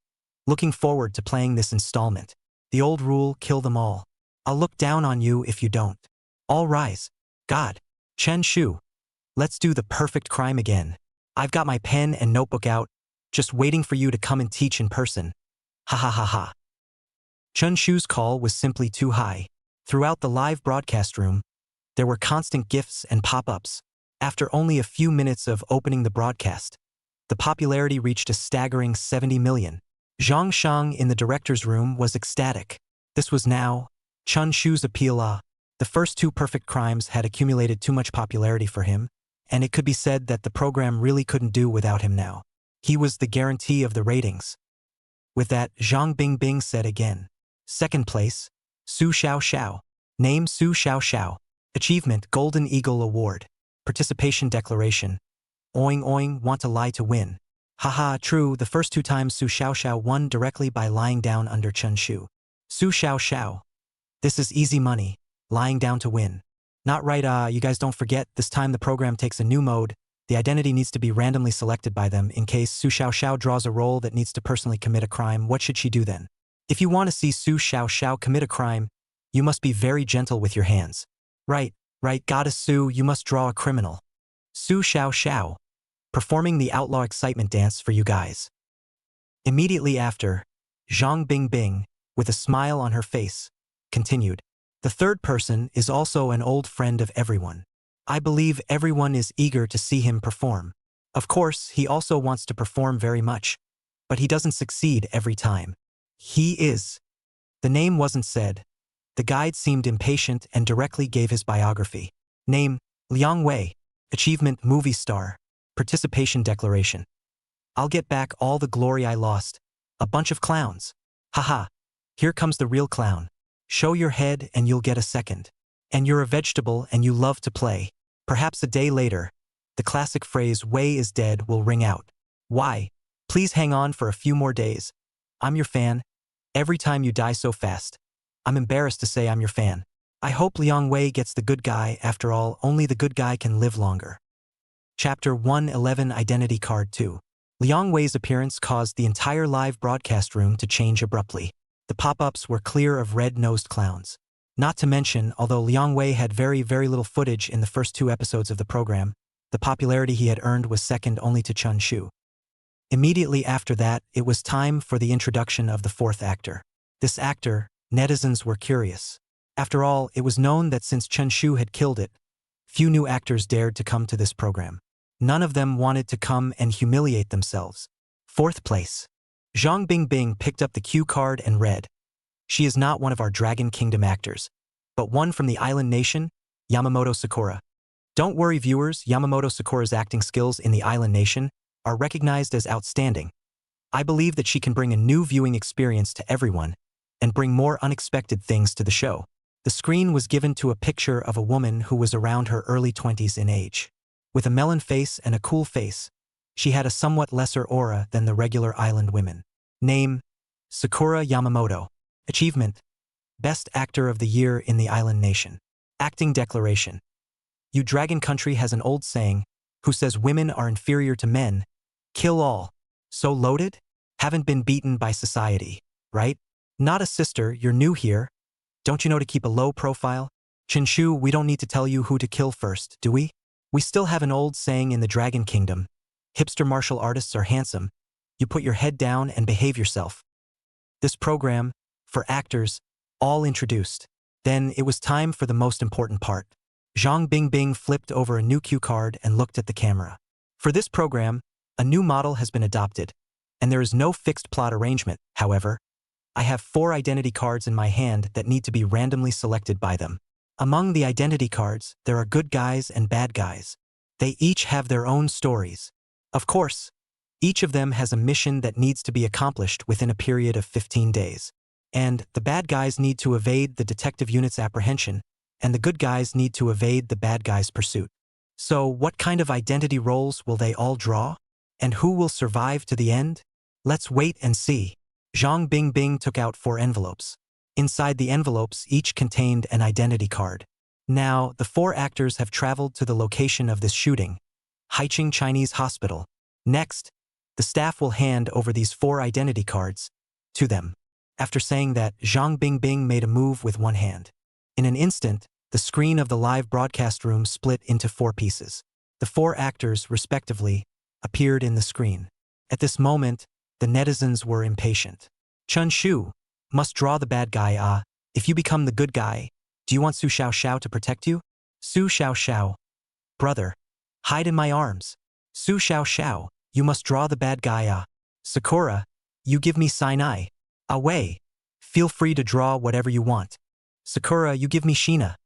Looking forward to playing this installment. The old rule, kill them all. I'll look down on you if you don't. All rise. God. Chen Shu. Let's do the perfect crime again. I've got my pen and notebook out, just waiting for you to come and teach in person. Ha ha ha ha. Chun Shu's call was simply too high. Throughout the live broadcast room, there were constant gifts and pop-ups. After only a few minutes of opening the broadcast, the popularity reached a staggering 70 million. Zhang Shang in the director's room was ecstatic. This was now Chun Shu's appeal. The first two perfect crimes had accumulated too much popularity for him, and it could be said that the program really couldn't do without him now. He was the guarantee of the ratings. With that, Zhang Bingbing said again. Second place, Su Xiaoxiao. Name Su Xiaoxiao. Achievement Golden Eagle Award. Participation declaration. Oing oing, want to lie to win. Haha, true, the first two times Su Xiaoxiao won directly by lying down under Chun Shu. Su Xiaoxiao. This is easy money, lying down to win. Not right, you guys don't forget, this time the program takes a new mode. The identity needs to be randomly selected by them in case Su Xiaoxiao draws a role that needs to personally commit a crime. What should she do then? If you want to see Su Xiaoxiao commit a crime, you must be very gentle with your hands. Right, Goddess Su, you must draw a criminal. Su Xiaoxiao. performing the outlaw excitement dance for you guys. Immediately after, Zhang Bingbing, with a smile on her face, continued. The third person is also an old friend of everyone. I believe everyone is eager to see him perform. Of course, he also wants to perform very much, but he doesn't succeed every time. He is. The name wasn't said. The guide seemed impatient and directly gave his biography. Name, Liang Wei. Achievement, movie star. Participation declaration. I'll get back all the glory I lost. A bunch of clowns. Haha. Here comes the real clown. Show your head and you'll get a second. And you're a vegetable and you love to play. Perhaps a day later, the classic phrase Wei is dead will ring out. Why? Please hang on for a few more days. I'm your fan. Every time you die so fast. I'm embarrassed to say I'm your fan. I hope Liang Wei gets the good guy. After all, only the good guy can live longer. Chapter 111 Identity Card 2. Liang Wei's appearance caused the entire live broadcast room to change abruptly. The pop-ups were clear of red-nosed clowns. Not to mention, although Liang Wei had very little footage in the first 2 episodes of the program, the popularity he had earned was second only to Chun Shu. Immediately after that, it was time for the introduction of the 4th actor. This actor, netizens were curious. After all, it was known that since Chen Shu had killed it, few new actors dared to come to this program. None of them wanted to come and humiliate themselves. 4th place. Zhang Bingbing picked up the cue card and read. She is not one of our Dragon Kingdom actors, but one from the island nation, Yamamoto Sakura. Don't worry viewers, Yamamoto Sakura's acting skills in the island nation are recognized as outstanding. I believe that she can bring a new viewing experience to everyone and bring more unexpected things to the show. The screen was given to a picture of a woman who was around her early 20s in age. With a melon face and a cool face, she had a somewhat lesser aura than the regular island women. Name, Sakura Yamamoto. Achievement, Best Actor of the Year in the Island Nation. Acting declaration. You Dragon Country has an old saying, who says women are inferior to men, kill all. So loaded? Haven't been beaten by society, right? Not a sister, you're new here. Don't you know to keep a low profile? Chen Shu, we don't need to tell you who to kill first, do we? We still have an old saying in the Dragon Kingdom. Hipster martial artists are handsome. You put your head down and behave yourself. This program, for actors, all introduced. Then it was time for the most important part. Zhang Bingbing flipped over a new cue card and looked at the camera. For this program, a new model has been adopted, and there is no fixed plot arrangement, however. I have 4 identity cards in my hand that need to be randomly selected by them. Among the identity cards, there are good guys and bad guys. They each have their own stories. Of course, each of them has a mission that needs to be accomplished within a period of 15 days. And the bad guys need to evade the detective unit's apprehension, and the good guys need to evade the bad guys' pursuit. So what kind of identity roles will they all draw? And who will survive to the end? Let's wait and see. Zhang Bingbing took out 4 envelopes. Inside the envelopes, each contained an identity card. Now, the 4 actors have traveled to the location of this shooting, Haiqing Chinese Hospital. Next, the staff will hand over these 4 identity cards to them. After saying that, Zhang Bingbing made a move with one hand. In an instant, the screen of the live broadcast room split into 4 pieces. The 4 actors, respectively, appeared in the screen. At this moment, the netizens were impatient. Chun Shu must draw the bad guy. If you become the good guy, do you want Su Xiaoxiao to protect you? Su Xiaoxiao. Brother, hide in my arms. Su Xiaoxiao, you must draw the bad guy. Sakura, you give me Sinai. Away. Feel free to draw whatever you want. Sakura, you give me Sheena.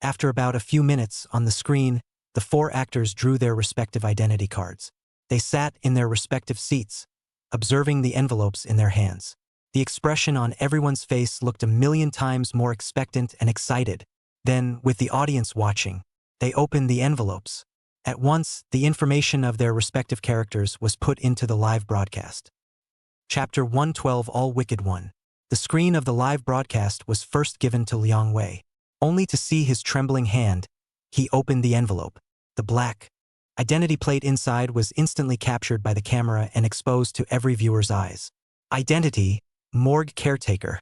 After about a few minutes on the screen, the 4 actors drew their respective identity cards. They sat in their respective seats, observing the envelopes in their hands. The expression on everyone's face looked a million times more expectant and excited. Then, with the audience watching, they opened the envelopes. At once, the information of their respective characters was put into the live broadcast. Chapter 112 All Wicked One. The screen of the live broadcast was first given to Liang Wei. Only to see his trembling hand, he opened the envelope. The black identity plate inside was instantly captured by the camera and exposed to every viewer's eyes. Identity, morgue caretaker.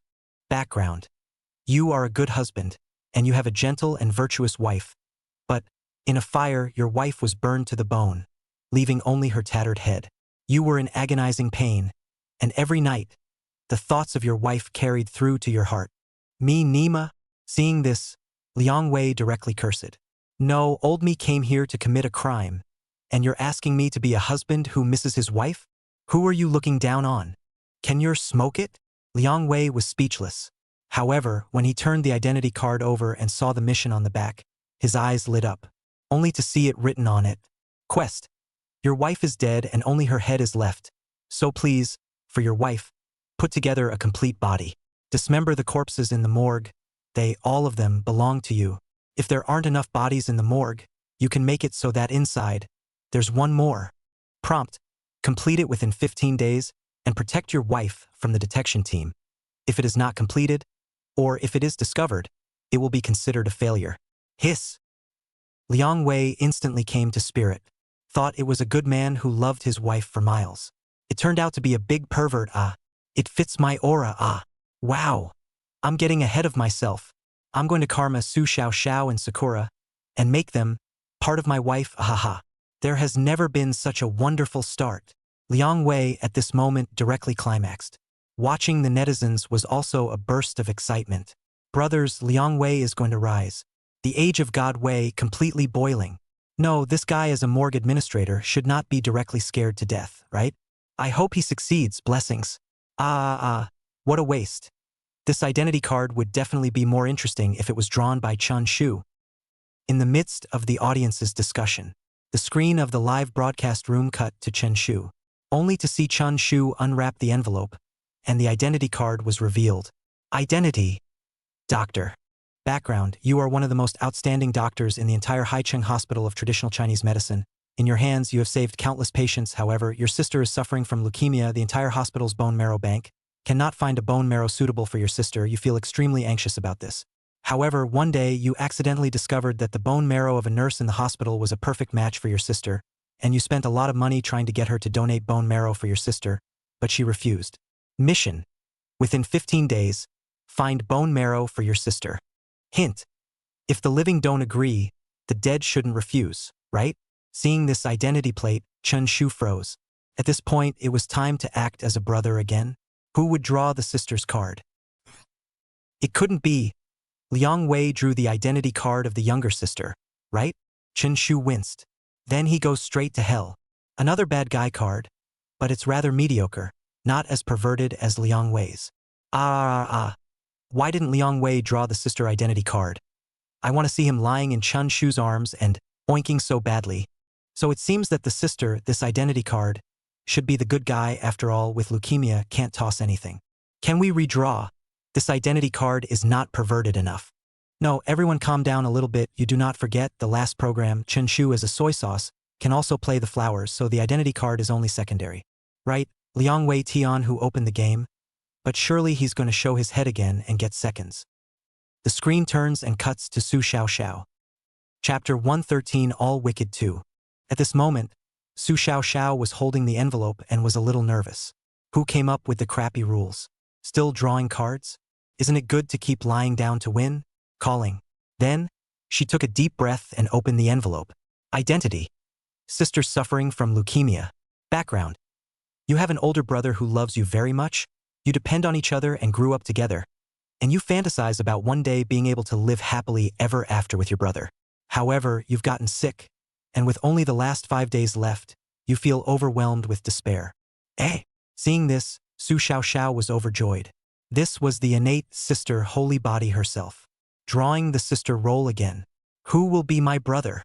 Background. You are a good husband, and you have a gentle and virtuous wife. But, in a fire, your wife was burned to the bone. leaving only her tattered head. You were in agonizing pain, and every night, the thoughts of your wife carried through to your heart. Me Nima? Seeing this, Liang Wei directly cursed. No, old me came here to commit a crime, and you're asking me to be a husband who misses his wife? Who are you looking down on? Can you smoke it? Liang Wei was speechless. However, when he turned the identity card over and saw the mission on the back, his eyes lit up, only to see it written on it. Quest. Your wife is dead and only her head is left. So please, for your wife, put together a complete body. Dismember the corpses in the morgue. They, all of them, belong to you. If there aren't enough bodies in the morgue, you can make it so that inside, there's one more. Prompt. Complete it within 15 days and protect your wife from the detection team. If it is not completed, or if it is discovered, it will be considered a failure. Hiss. Liang Wei instantly came to spirit. Thought it was a good man who loved his wife for miles. It turned out to be a big pervert. It fits my aura. Wow. I'm getting ahead of myself. I'm going to karma Su Xiaoxiao and Sakura and make them part of my wife. There has never been such a wonderful start. Liang Wei at this moment directly climaxed. Watching the netizens was also a burst of excitement. Brothers, Liang Wei is going to rise. The age of God Wei completely boiling. No, this guy as a morgue administrator should not be directly scared to death, right? I hope he succeeds, blessings. What a waste. This identity card would definitely be more interesting if it was drawn by Chun Shu. In the midst of the audience's discussion, the screen of the live broadcast room cut to Chen Shu, only to see Chun Shu unwrap the envelope, and the identity card was revealed. Identity. Doctor. Background. You are one of the most outstanding doctors in the entire Haicheng Hospital of Traditional Chinese Medicine. In your hands, you have saved countless patients. However, your sister is suffering from leukemia. The entire hospital's bone marrow bank cannot find a bone marrow suitable for your sister. You feel extremely anxious about this. However, one day you accidentally discovered that the bone marrow of a nurse in the hospital was a perfect match for your sister, and you spent a lot of money trying to get her to donate bone marrow for your sister, but she refused. Mission. Within 15 days, find bone marrow for your sister. Hint. If the living don't agree, the dead shouldn't refuse, right? Seeing this identity plate, Chun Shu froze. At this point, it was time to act as a brother again. Who would draw the sister's card? It couldn't be. Liang Wei drew the identity card of the younger sister, right? Chen Shu winced. Then he goes straight to hell. Another bad guy card, but it's rather mediocre, not as perverted as Liang Wei's. Why didn't Liang Wei draw the sister identity card? I want to see him lying in Chun Shu's arms and oinking so badly. So it seems that the sister, this identity card, should be the good guy. After all, with leukemia, can't toss anything. Can we redraw? This identity card is not perverted enough. No, everyone calm down a little bit. You do not forget the last program, Chen Shu as a soy sauce, can also play the flowers, so the identity card is only secondary. Right? Liang Wei Tian who opened the game, but surely he's going to show his head again and get seconds. The screen turns and cuts to Su Xiaoxiao. Chapter 113 All Wicked 2. At this moment, Su Xiaoxiao was holding the envelope and was a little nervous. Who came up with the crappy rules? Still drawing cards? Isn't it good to keep lying down to win? Calling. Then, she took a deep breath and opened the envelope. Identity. Sister suffering from leukemia. Background. You have an older brother who loves you very much. You depend on each other and grew up together. And you fantasize about one day being able to live happily ever after with your brother. However, you've gotten sick, and with only the last 5 days left, you feel overwhelmed with despair. Seeing this, Su Xiaoxiao was overjoyed. This was the innate sister holy body herself. Drawing the sister roll again. Who will be my brother?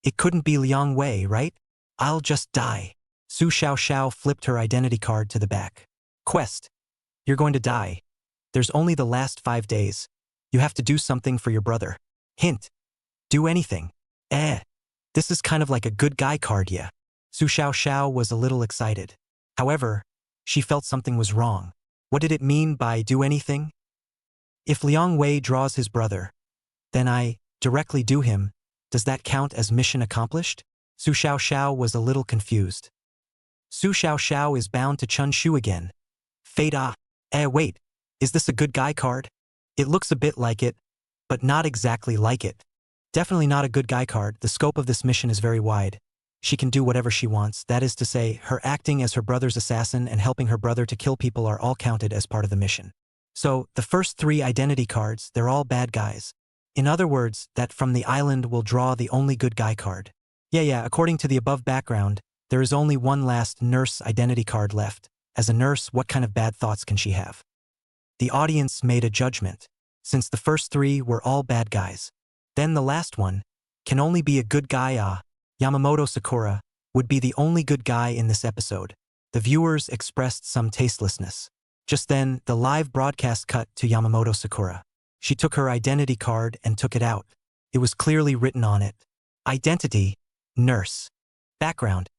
It couldn't be Liang Wei, right? I'll just die. Su Xiaoxiao flipped her identity card to the back. Quest. You're going to die. There's only the last 5 days. You have to do something for your brother. Hint. Do anything. This is kind of like a good guy card, yeah. Su Xiaoxiao was a little excited. However, she felt something was wrong. What did it mean by do anything? If Liang Wei draws his brother, then I directly do him. Does that count as mission accomplished? Su Xiaoxiao was a little confused. Su Xiaoxiao is bound to Chun Shu again. Fate. Wait. Is this a good guy card? It looks a bit like it, but not exactly like it. Definitely not a good guy card. The scope of this mission is very wide. she can do whatever she wants. That is to say, her acting as her brother's assassin and helping her brother to kill people are all counted as part of the mission. So, the first 3 identity cards, they're all bad guys. In other words, that from the island will draw the only good guy card. Yeah, according to the above background, there is only one last nurse identity card left. As a nurse, what kind of bad thoughts can she have? The audience made a judgment, since the first 3 were all bad guys. Then the last one can only be a good guy. Yamamoto Sakura would be the only good guy in this episode. The viewers expressed some tastelessness. Just then, the live broadcast cut to Yamamoto Sakura. She took her identity card and took it out. It was clearly written on it. Identity, nurse. Background,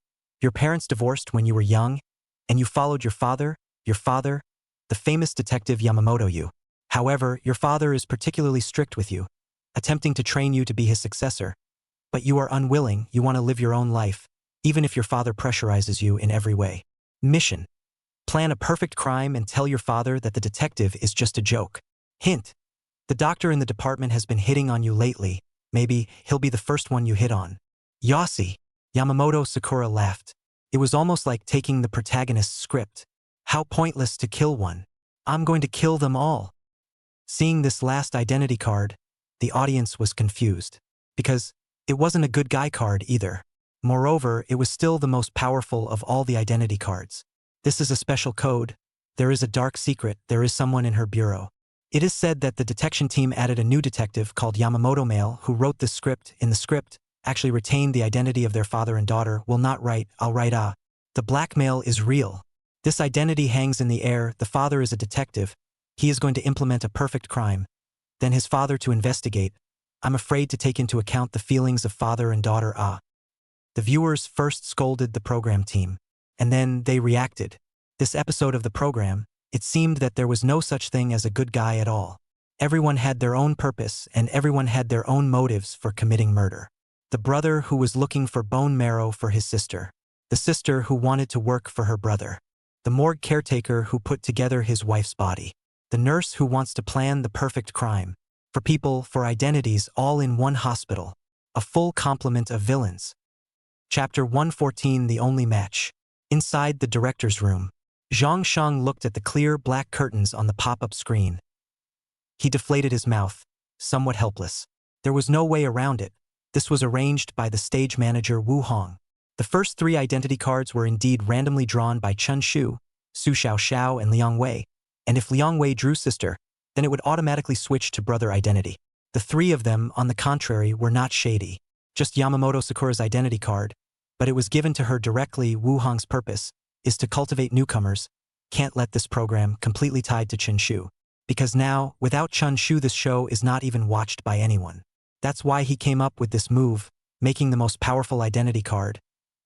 your parents divorced when you were young, and you followed your father, the famous detective Yamamoto you. However, your father is particularly strict with you, attempting to train you to be his successor. But you are unwilling, you want to live your own life, even if your father pressurizes you in every way. Mission. Plan a perfect crime and tell your father that the detective is just a joke. Hint. The doctor in the department has been hitting on you lately. Maybe he'll be the first one you hit on. Yossi. Yamamoto Sakura laughed. It was almost like taking the protagonist's script. How pointless to kill one. I'm going to kill them all. Seeing this last identity card, the audience was confused. Because it wasn't a good guy card either. Moreover, it was still the most powerful of all the identity cards. This is a special code. There is a dark secret. There is someone in her bureau. It is said that the detection team added a new detective called Yamamoto Male who wrote this script. In the script, actually retained the identity of their father and daughter. Will not write, I'll write The blackmail is real. This identity hangs in the air. The father is a detective. He is going to implement a perfect crime. Then his father to investigate. I'm afraid to take into account the feelings of father and daughter. The viewers first scolded the program team. And then they reacted. This episode of the program, it seemed that there was no such thing as a good guy at all. Everyone had their own purpose and everyone had their own motives for committing murder. The brother who was looking for bone marrow for his sister. The sister who wanted to work for her brother. The morgue caretaker who put together his wife's body. The nurse who wants to plan the perfect crime. For people, for identities, all in one hospital. A full complement of villains. Chapter 114, The Only Match. Inside the director's room, Zhang Shang looked at the clear black curtains on the pop-up screen. He deflated his mouth, somewhat helpless. There was no way around it. This was arranged by the stage manager Wu Hong. The first 3 identity cards were indeed randomly drawn by Chun Shu, Su Xiaoxiao, and Liang Wei. And if Liang Wei drew sister, then it would automatically switch to brother identity. The 3 of them, on the contrary, were not shady. Just Yamamoto Sakura's identity card, but it was given to her directly. Wu Hong's purpose is to cultivate newcomers. Can't let this program completely tied to Chen Shu. Because now, without Chun Shu, this show is not even watched by anyone. That's why he came up with this move, making the most powerful identity card,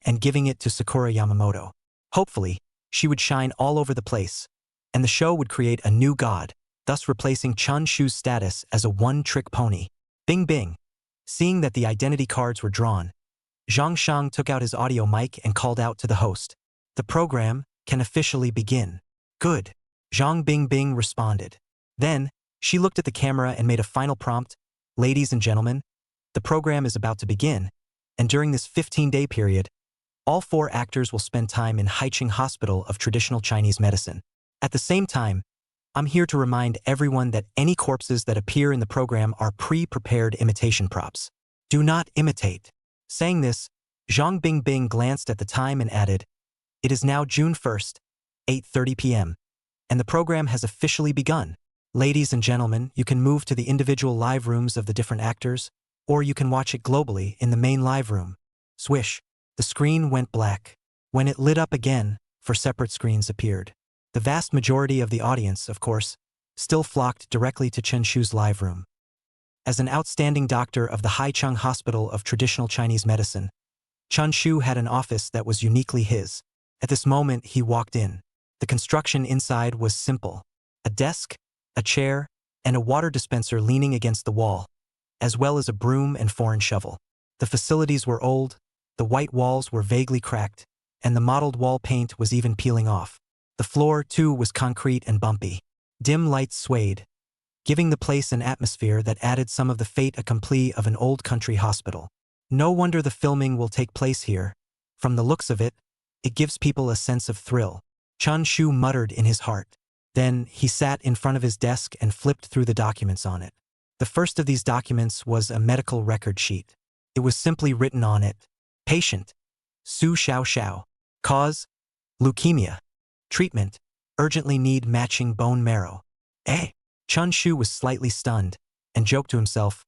and giving it to Sakura Yamamoto. Hopefully, she would shine all over the place, and the show would create a new god, thus replacing Chun Shu's status as a one-trick pony. Bing bing. Seeing that the identity cards were drawn, Zhang Shang took out his audio mic and called out to the host. The program can officially begin. Good. Zhang Bing Bing responded. Then, she looked at the camera and made a final prompt. Ladies and gentlemen, the program is about to begin, and during this 15-day period, all 4 actors will spend time in Haiqing Hospital of Traditional Chinese Medicine. At the same time, I'm here to remind everyone that any corpses that appear in the program are pre-prepared imitation props. Do not imitate. Saying this, Zhang Bing Bing glanced at the time and added, It is now June 1st, 8:30 p.m., and the program has officially begun. Ladies and gentlemen, you can move to the individual live rooms of the different actors, or you can watch it globally in the main live room. Swish. The screen went black. When it lit up again, 4 separate screens appeared. The vast majority of the audience, of course, still flocked directly to Chen Shu's live room. As an outstanding doctor of the Haicheng Hospital of Traditional Chinese Medicine, Chun Shu had an office that was uniquely his. At this moment, he walked in. The construction inside was simple. A desk, a chair, and a water dispenser leaning against the wall, as well as a broom and foreign shovel. The facilities were old, the white walls were vaguely cracked, and the mottled wall paint was even peeling off. The floor, too, was concrete and bumpy. Dim lights swayed, giving the place an atmosphere that added some of the fait accompli of an old country hospital. No wonder the filming will take place here, From the looks of it, it gives people a sense of thrill. Chun Shu muttered in his heart. Then he sat in front of his desk and flipped through the documents on it. The first of these documents was a medical record sheet. It was simply written on it, Patient, Su Xiaoxiao. Cause, leukemia. Treatment, urgently need matching bone marrow. Eh? Chun Shu was slightly stunned and joked to himself,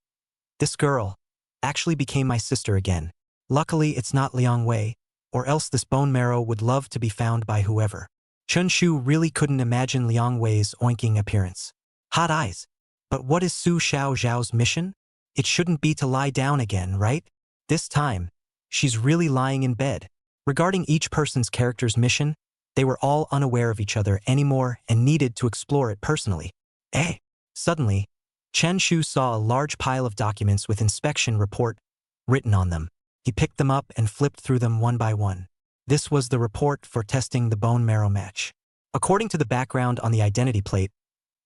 this girl actually became my sister again. Luckily it's not Liang Wei, or else this bone marrow would love to be found by whoever. Chun Shu really couldn't imagine Liang Wei's oinking appearance. Hot eyes. But what is Su Xiaoxiao's mission? It shouldn't be to lie down again, right? This time, she's really lying in bed. Regarding each person's character's mission, they were all unaware of each other anymore and needed to explore it personally. Eh? Suddenly, Chen Shu saw a large pile of documents with inspection report written on them. He picked them up and flipped through them one by one. This was the report for testing the bone marrow match. According to the background on the identity plate,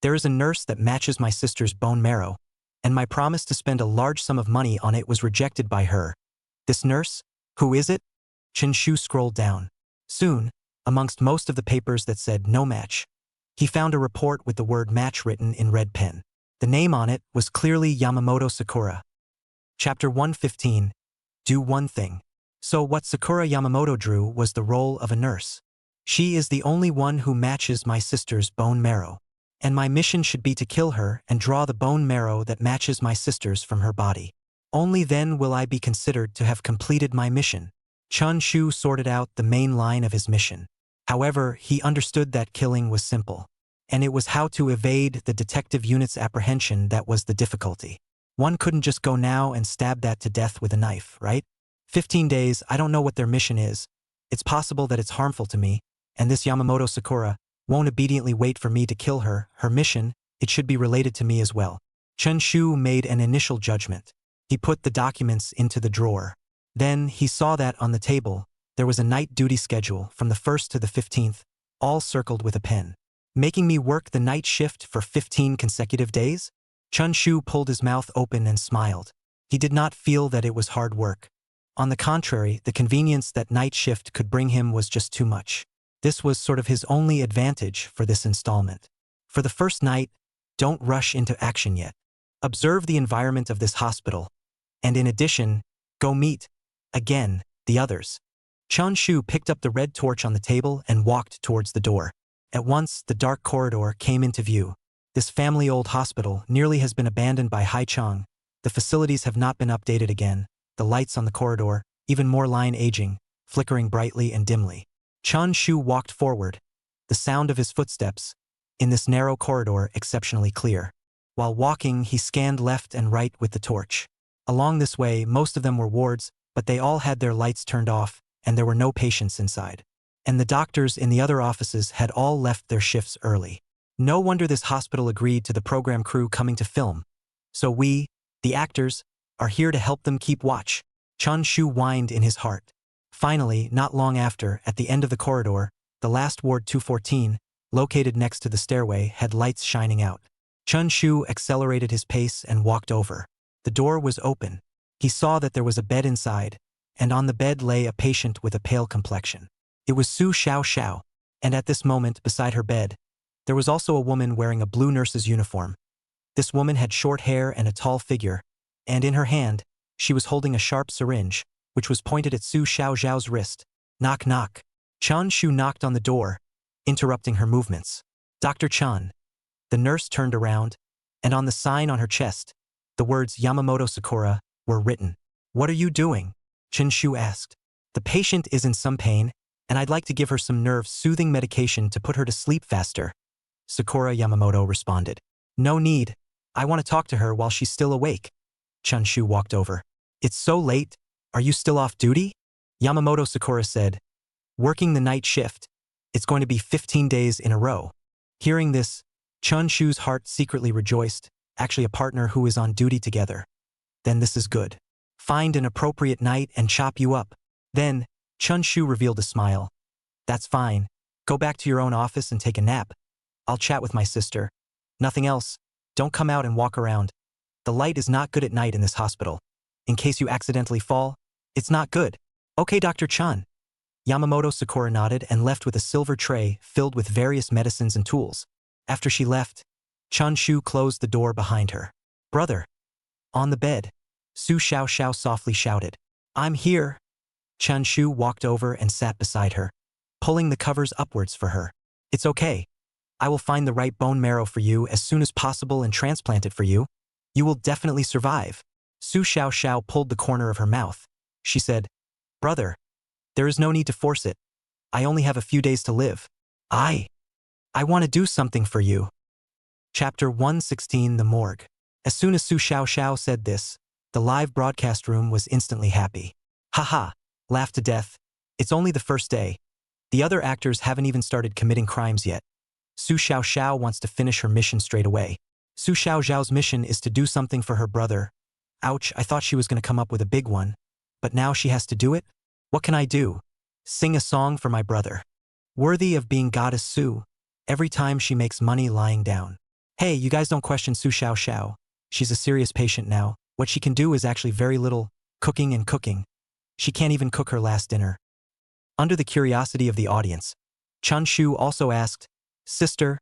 there is a nurse that matches my sister's bone marrow, and my promise to spend a large sum of money on it was rejected by her. This nurse? Who is it? Chen Shu scrolled down. Soon, amongst most of the papers that said no match, he found a report with the word match written in red pen. The name on it was clearly Yamamoto Sakura. Chapter 115. Do one thing. So what Sakura Yamamoto drew was the role of a nurse. She is the only one who matches my sister's bone marrow. And my mission should be to kill her and draw the bone marrow that matches my sister's from her body. Only then will I be considered to have completed my mission. Chun Shu sorted out the main line of his mission. However, he understood that killing was simple. And it was how to evade the detective unit's apprehension that was the difficulty. One couldn't just go now and stab that to death with a knife, right? 15 days, I don't know what their mission is. It's possible that it's harmful to me, and this Yamamoto Sakura won't obediently wait for me to kill her. Her mission, it should be related to me as well. Chen Shu made an initial judgment. He put the documents into the drawer. Then he saw that on the table, there was a night duty schedule from the 1st to the 15th, all circled with a pen. Making me work the night shift for 15 consecutive days? Chun Shu pulled his mouth open and smiled. He did not feel that it was hard work. On the contrary, the convenience that night shift could bring him was just too much. This was sort of his only advantage for this installment. For the first night, don't rush into action yet. Observe the environment of this hospital. And in addition, go meet, again, the others. Chun Shu picked up the red torch on the table and walked towards the door. At once, the dark corridor came into view. This family-old hospital nearly has been abandoned by Haichang. The facilities have not been updated again. The lights on the corridor, even more line aging, flickering brightly and dimly. Chun Shu walked forward, the sound of his footsteps, in this narrow corridor exceptionally clear. While walking, he scanned left and right with the torch. Along this way, most of them were wards, but they all had their lights turned off, and there were no patients inside. And the doctors in the other offices had all left their shifts early. No wonder this hospital agreed to the program crew coming to film. So we, the actors, are here to help them keep watch. Chun Shu whined in his heart. Finally, not long after, at the end of the corridor, the last ward 214, located next to the stairway, had lights shining out. Chun Shu accelerated his pace and walked over. The door was open. He saw that there was a bed inside, and on the bed lay a patient with a pale complexion. It was Su Xiaoxiao, and at this moment, beside her bed, there was also a woman wearing a blue nurse's uniform. This woman had short hair and a tall figure, and in her hand, she was holding a sharp syringe, which was pointed at Su Xiaoxiao's wrist. Knock knock. Chun Shu knocked on the door, interrupting her movements. Dr. Chun. The nurse turned around, and on the sign on her chest, the words Yamamoto Sakura were written. What are you doing? Chen Shu asked. The patient is in some pain, and I'd like to give her some nerve-soothing medication to put her to sleep faster. Sakura Yamamoto responded. No need. I want to talk to her while she's still awake. Chun Shu walked over. It's so late. Are you still off duty? Yamamoto Sakura said. Working the night shift. It's going to be 15 days in a row. Hearing this, Chun Shu's heart secretly rejoiced, actually a partner who is on duty together. Then this is good. Find an appropriate night and chop you up. Then, Chun Shu revealed a smile. That's fine. Go back to your own office and take a nap. I'll chat with my sister. Nothing else. Don't come out and walk around. The light is not good at night in this hospital. In case you accidentally fall, it's not good. Okay, Dr. Chun. Yamamoto Sakura nodded and left with a silver tray filled with various medicines and tools. After she left, Chun Shu closed the door behind her. Brother. On the bed, Su Xiaoxiao softly shouted. I'm here. Chun Shu walked over and sat beside her, pulling the covers upwards for her. It's okay. I will find the right bone marrow for you as soon as possible and transplant it for you. You will definitely survive. Su Xiaoxiao pulled the corner of her mouth. She said, Brother, there is no need to force it. I only have a few days to live. I want to do something for you. Chapter 116 The Morgue. As soon as Su Xiaoxiao said this, the live broadcast room was instantly happy. Haha, laughed to death. It's only the first day. The other actors haven't even started committing crimes yet. Su Xiaoxiao wants to finish her mission straight away. Su Xiaoxiao's mission is to do something for her brother. Ouch, I thought she was going to come up with a big one. But now she has to do it? What can I do? Sing a song for my brother. Worthy of being Goddess Su. Every time she makes money lying down. Hey, you guys don't question Su Xiaoxiao. She's a serious patient now. What she can do is actually very little, cooking and cooking. She can't even cook her last dinner. Under the curiosity of the audience, Chun Shu also asked, Sister,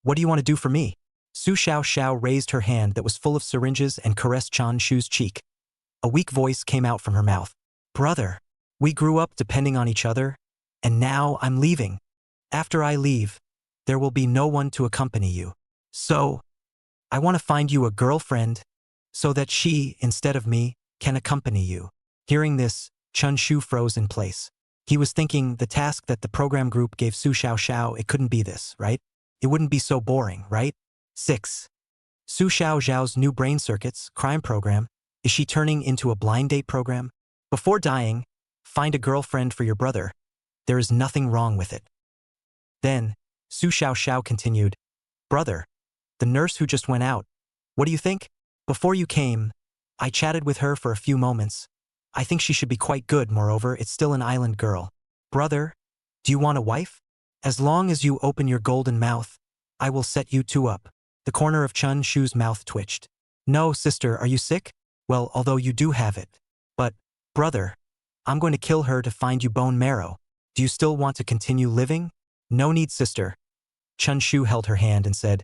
what do you want to do for me? Su Xiaoxiao raised her hand that was full of syringes and caressed Chun Shu's cheek. A weak voice came out from her mouth. Brother, we grew up depending on each other, and now I'm leaving. After I leave, there will be no one to accompany you. So, I want to find you a girlfriend, so that she, instead of me, can accompany you. Hearing this, Chun Shu froze in place. He was thinking the task that the program group gave Su Xiaoxiao, it couldn't be this, right? It wouldn't be so boring, right? 6. Su Xiaoxiao's new brain circuits, crime program, is she turning into a blind date program? Before dying, find a girlfriend for your brother. There is nothing wrong with it. Then, Su Xiaoxiao continued, Brother, the nurse who just went out, what do you think? Before you came, I chatted with her for a few moments. I think she should be quite good, moreover, it's still an island girl. Brother, do you want a wife? As long as you open your golden mouth, I will set you two up. The corner of Chun Shu's mouth twitched. No, sister, are you sick? Well, although you do have it. But, brother, I'm going to kill her to find you bone marrow. Do you still want to continue living? No need, sister. Chun Shu held her hand and said,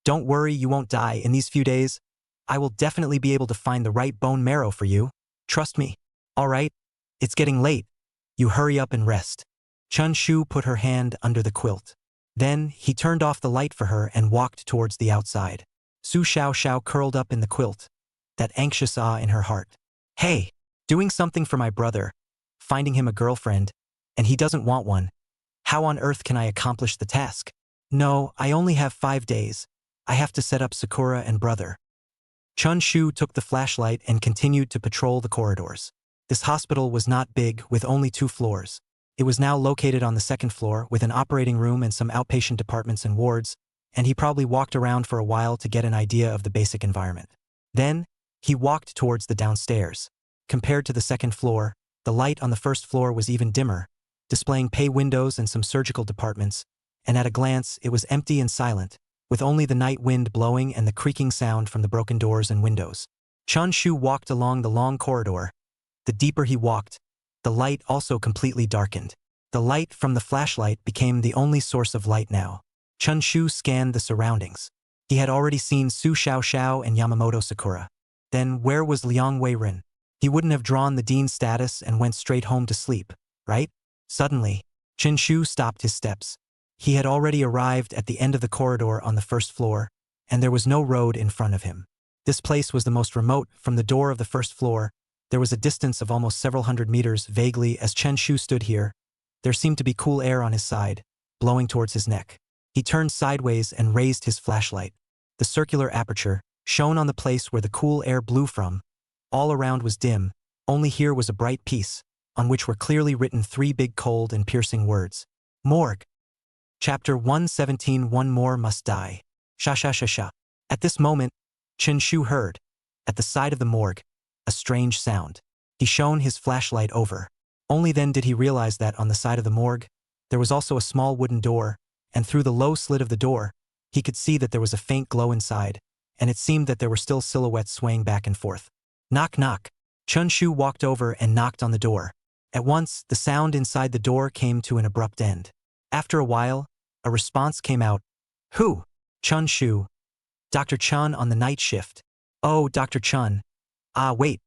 Don't worry, you won't die in these few days. I will definitely be able to find the right bone marrow for you. Trust me. All right, it's getting late. You hurry up and rest. Chun Shu put her hand under the quilt. Then, he turned off the light for her and walked towards the outside. Su Xiaoxiao curled up in the quilt, that anxious awe in her heart. Hey, doing something for my brother, finding him a girlfriend, and he doesn't want one. How on earth can I accomplish the task? No, I only have 5 days. I have to set up Sakura and brother. Chun Shu took the flashlight and continued to patrol the corridors. This hospital was not big, with only 2 floors. It was now located on the 2nd floor with an operating room and some outpatient departments and wards, and he probably walked around for a while to get an idea of the basic environment. Then, he walked towards the downstairs. Compared to the 2nd floor, the light on the 1st floor was even dimmer, displaying pay windows and some surgical departments, and at a glance it was empty and silent, with only the night wind blowing and the creaking sound from the broken doors and windows. Chun Shu walked along the long corridor. The deeper he walked, the light also completely darkened. The light from the flashlight became the only source of light now. Chun Shu scanned the surroundings. He had already seen Su Xiaoxiao and Yamamoto Sakura. Then where was Liang Weiren? He wouldn't have drawn the dean's status and went straight home to sleep, right? Suddenly, Chen Shu stopped his steps. He had already arrived at the end of the corridor on the 1st floor, and there was no road in front of him. This place was the most remote. From the door of the 1st floor, there was a distance of almost several hundred meters. Vaguely, as Chen Shu stood here, there seemed to be cool air on his side, blowing towards his neck. He turned sideways and raised his flashlight. The circular aperture shone on the place where the cool air blew from. All around was dim, only here was a bright piece, on which were clearly written 3 big cold and piercing words. Morgue. Chapter 117 One more must die. Sha sha sha sha. At this moment, Chen Shu heard, at the side of the morgue, a strange sound. He shone his flashlight over. Only then did he realize that on the side of the morgue, there was also a small wooden door, and through the low slit of the door, he could see that there was a faint glow inside, and it seemed that there were still silhouettes swaying back and forth. Knock knock. Chun Shu walked over and knocked on the door. At once, the sound inside the door came to an abrupt end. After a while, a response came out. Who? Chun Shu. Dr. Chun on the night shift. Oh, Dr. Chun. Ah, wait.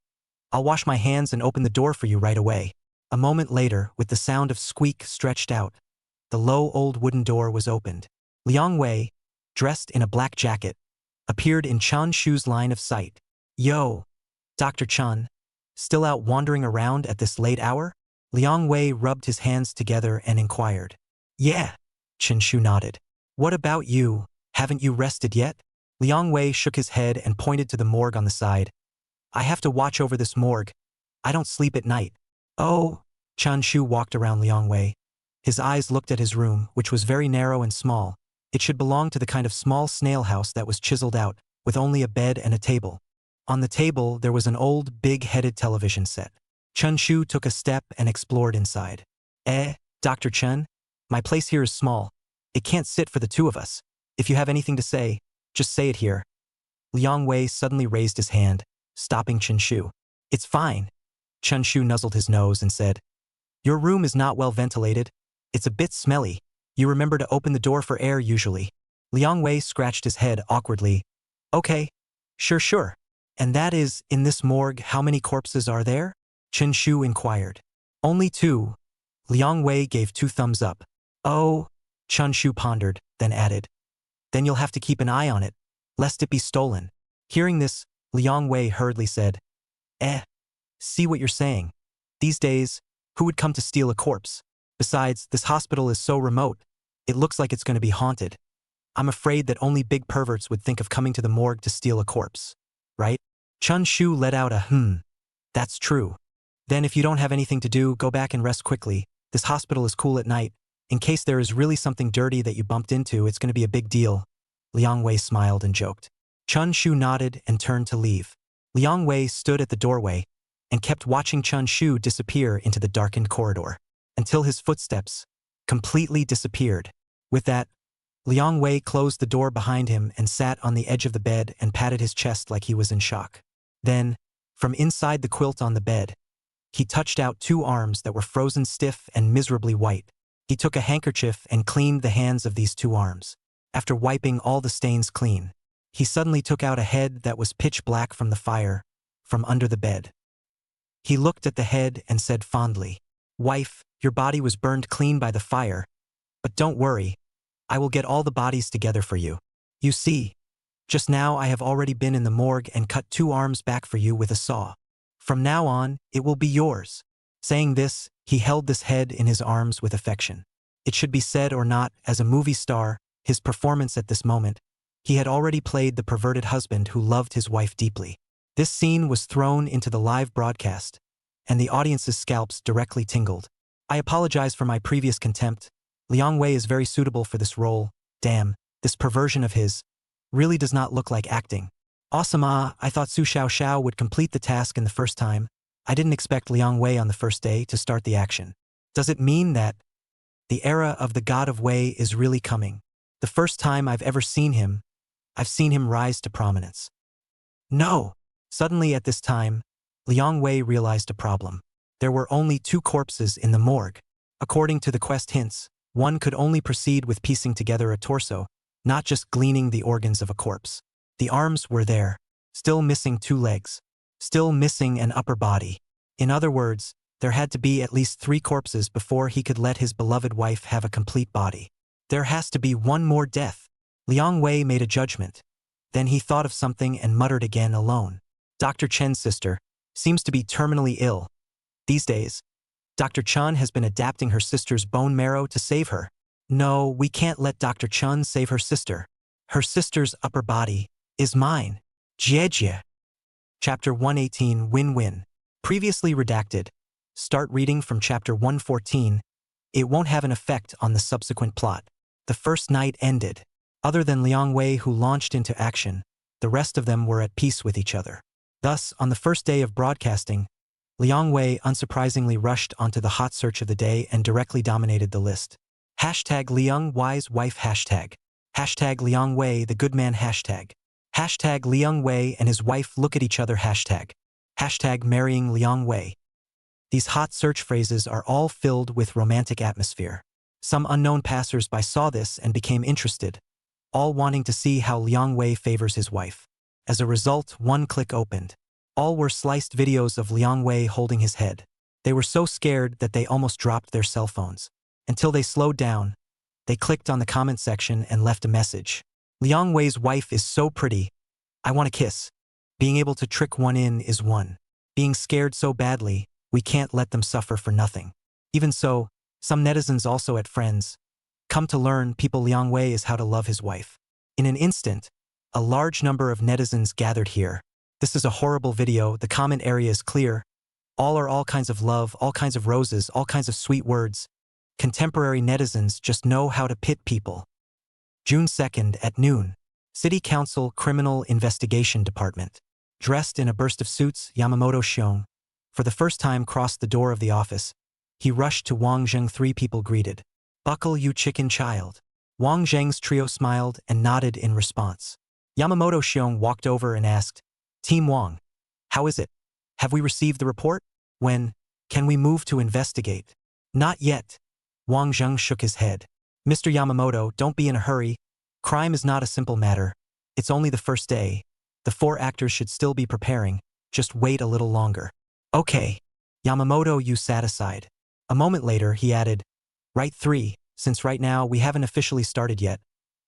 I'll wash my hands and open the door for you right away. A moment later, with the sound of squeak stretched out, the low old wooden door was opened. Liang Wei, dressed in a black jacket, appeared in Chun Shu's line of sight. Yo, Dr. Chun, still out wandering around at this late hour? Liang Wei rubbed his hands together and inquired. Yeah, Chen Shu nodded. What about you? Haven't you rested yet? Liang Wei shook his head and pointed to the morgue on the side. I have to watch over this morgue. I don't sleep at night. Oh, Chun Shu walked around Liang Wei. His eyes looked at his room, which was very narrow and small. It should belong to the kind of small snail house that was chiseled out, with only a bed and a table. On the table, there was an old, big-headed television set. Chun Shu took a step and explored inside. Dr. Chen? My place here is small. It can't sit for the two of us. If you have anything to say, just say it here. Liang Wei suddenly raised his hand, stopping Chun Shu. It's fine. Chun Shu nuzzled his nose and said, Your room is not well ventilated. It's a bit smelly. You remember to open the door for air usually. Liang Wei scratched his head awkwardly. Okay. Sure. And that is, in this morgue, how many corpses are there? Chen Shu inquired. Only 2. Liang Wei gave 2 thumbs up. Oh, Chun Shu pondered, then added. Then you'll have to keep an eye on it, lest it be stolen. Hearing this, Liang Wei hurriedly said, See what you're saying. These days, who would come to steal a corpse? Besides, this hospital is so remote. It looks like it's going to be haunted. I'm afraid that only big perverts would think of coming to the morgue to steal a corpse. Right? Chun Shu let out a That's true. Then if you don't have anything to do, go back and rest quickly. This hospital is cool at night. In case there is really something dirty that you bumped into, it's going to be a big deal. Liang Wei smiled and joked. Chun Shu nodded and turned to leave. Liang Wei stood at the doorway and kept watching Chun Shu disappear into the darkened corridor until his footsteps completely disappeared. With that, Liang Wei closed the door behind him and sat on the edge of the bed and patted his chest like he was in shock. Then, from inside the quilt on the bed, he touched out 2 arms that were frozen stiff and miserably white. He took a handkerchief and cleaned the hands of these 2 arms. After wiping all the stains clean, he suddenly took out a head that was pitch black from the fire, from under the bed. He looked at the head and said fondly, Wife, your body was burned clean by the fire, but don't worry, I will get all the bodies together for you. You see, just now I have already been in the morgue and cut 2 arms back for you with a saw. From now on, it will be yours. Saying this, he held this head in his arms with affection. It should be said or not, as a movie star, his performance at this moment, he had already played the perverted husband who loved his wife deeply. This scene was thrown into the live broadcast, and the audience's scalps directly tingled. I apologize for my previous contempt. Liang Wei is very suitable for this role. Damn, this perversion of his really does not look like acting. Awesome. I thought Su Xiaoxiao would complete the task in the first time. I didn't expect Liang Wei on the first day to start the action. Does it mean that the era of the god of Wei is really coming? The first time I've ever seen him, I've seen him rise to prominence. No. Suddenly at this time, Liang Wei realized a problem. There were only 2 corpses in the morgue. According to the quest hints, one could only proceed with piecing together a torso, not just gleaning the organs of a corpse. The arms were there, still missing 2 legs, still missing an upper body. In other words, there had to be at least 3 corpses before he could let his beloved wife have a complete body. There has to be one more death. Liang Wei made a judgment. Then he thought of something and muttered again alone. Dr. Chen's sister seems to be terminally ill. These days, Dr. Chun has been adapting her sister's bone marrow to save her. No, we can't let Dr. Chun save her sister. Her sister's upper body is mine. Jie. Chapter 118 Win-Win. Previously redacted. Start reading from chapter 114. It won't have an effect on the subsequent plot. The first night ended. Other than Liang Wei, who launched into action, the rest of them were at peace with each other. Thus, on the first day of broadcasting, Liang Wei unsurprisingly rushed onto the hot search of the day and directly dominated the list. Hashtag Liang Wei's wife hashtag. Hashtag Liang Wei the good man hashtag. Hashtag Liang Wei and his wife look at each other hashtag. Hashtag marrying Liang Wei. These hot search phrases are all filled with romantic atmosphere. Some unknown passers-by saw this and became interested, all wanting to see how Liang Wei favors his wife. As a result, one click opened. All were sliced videos of Liang Wei holding his head. They were so scared that they almost dropped their cell phones. Until they slowed down, they clicked on the comment section and left a message. Liang Wei's wife is so pretty. I want a kiss. Being able to trick one in is one. Being scared so badly, we can't let them suffer for nothing. Even so, some netizens also at Friends come to learn people Liang Wei is how to love his wife. In an instant, a large number of netizens gathered here. This is a horrible video, the comment area is clear. All are all kinds of love, all kinds of roses, all kinds of sweet words. Contemporary netizens just know how to pit people. June 2nd at noon. City Council Criminal Investigation Department. Dressed in a burst of suits, Yamamoto Xiong, for the first time crossed the door of the office. He rushed to Wang Zheng. Three people greeted. Buckle you chicken child. Wang Zheng's trio smiled and nodded in response. Yamamoto Xiong walked over and asked, Team Wang, how is it? Have we received the report? When can we move to investigate? Not yet. Wang Zheng shook his head. Mr. Yamamoto, don't be in a hurry. Crime is not a simple matter. It's only the first day. The 4 actors should still be preparing. Just wait a little longer. Okay. Yamamoto, you sat aside. A moment later, he added, Right 3, since right now we haven't officially started yet.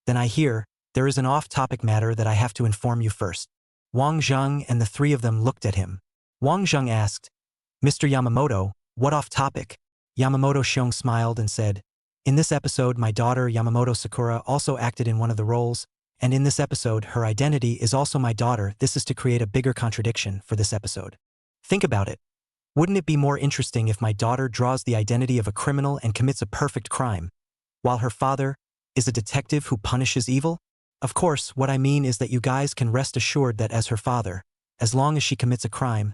Then I hear, there is an off-topic matter that I have to inform you first. Wang Zheng and the 3 of them looked at him. Wang Zheng asked, Mr. Yamamoto, what off-topic? Yamamoto Xiong smiled and said, In this episode, my daughter Yamamoto Sakura also acted in one of the roles, and in this episode, her identity is also my daughter. This is to create a bigger contradiction for this episode. Think about it. Wouldn't it be more interesting if my daughter draws the identity of a criminal and commits a perfect crime, while her father is a detective who punishes evil? Of course, what I mean is that you guys can rest assured that as her father, as long as she commits a crime,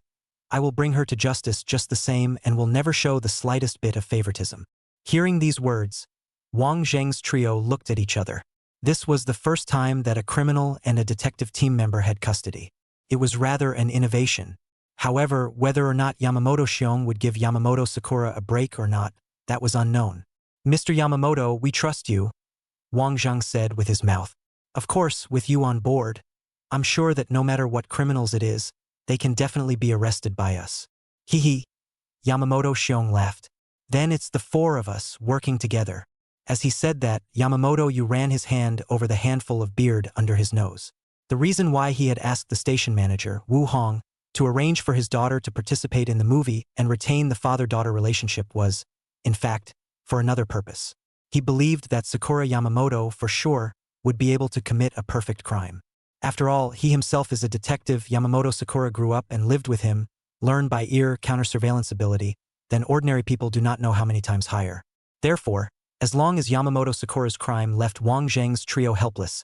I will bring her to justice just the same and will never show the slightest bit of favoritism. Hearing these words, Wang Zheng's trio looked at each other. This was the first time that a criminal and a detective team member had custody. It was rather an innovation. However, whether or not Yamamoto Xiong would give Yamamoto Sakura a break or not, that was unknown. Mr. Yamamoto, we trust you, Wang Zheng said with his mouth. Of course, with you on board, I'm sure that no matter what criminals it is, they can definitely be arrested by us. Hee hee. Yamamoto Xiong laughed. Then it's the 4 of us working together. As he said that, Yamamoto Yu ran his hand over the handful of beard under his nose. The reason why he had asked the station manager, Wu Hong, to arrange for his daughter to participate in the movie and retain the father-daughter relationship was, in fact, for another purpose. He believed that Sakura Yamamoto, for sure, would be able to commit a perfect crime. After all, he himself is a detective. Yamamoto Sakura grew up and lived with him, learned by ear counter-surveillance ability, then ordinary people do not know how many times higher. Therefore, as long as Yamamoto Sakura's crime left Wang Zheng's trio helpless,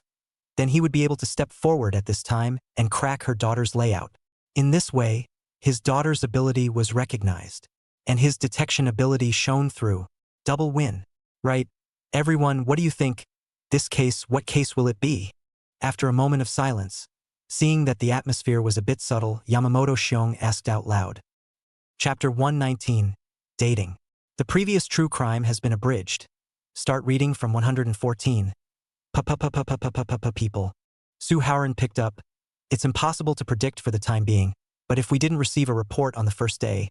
then he would be able to step forward at this time and crack her daughter's layout. In this way, his daughter's ability was recognized, and his detection ability shone through. Double win. Right? Everyone, what do you think? This case, what case will it be? After a moment of silence, seeing that the atmosphere was a bit subtle, Yamamoto Xiong asked out loud. Chapter 119. Dating. The previous true crime has been abridged. Start reading from 114. People. Suharan picked up. It's impossible to predict for the time being, but if we didn't receive a report on the first day,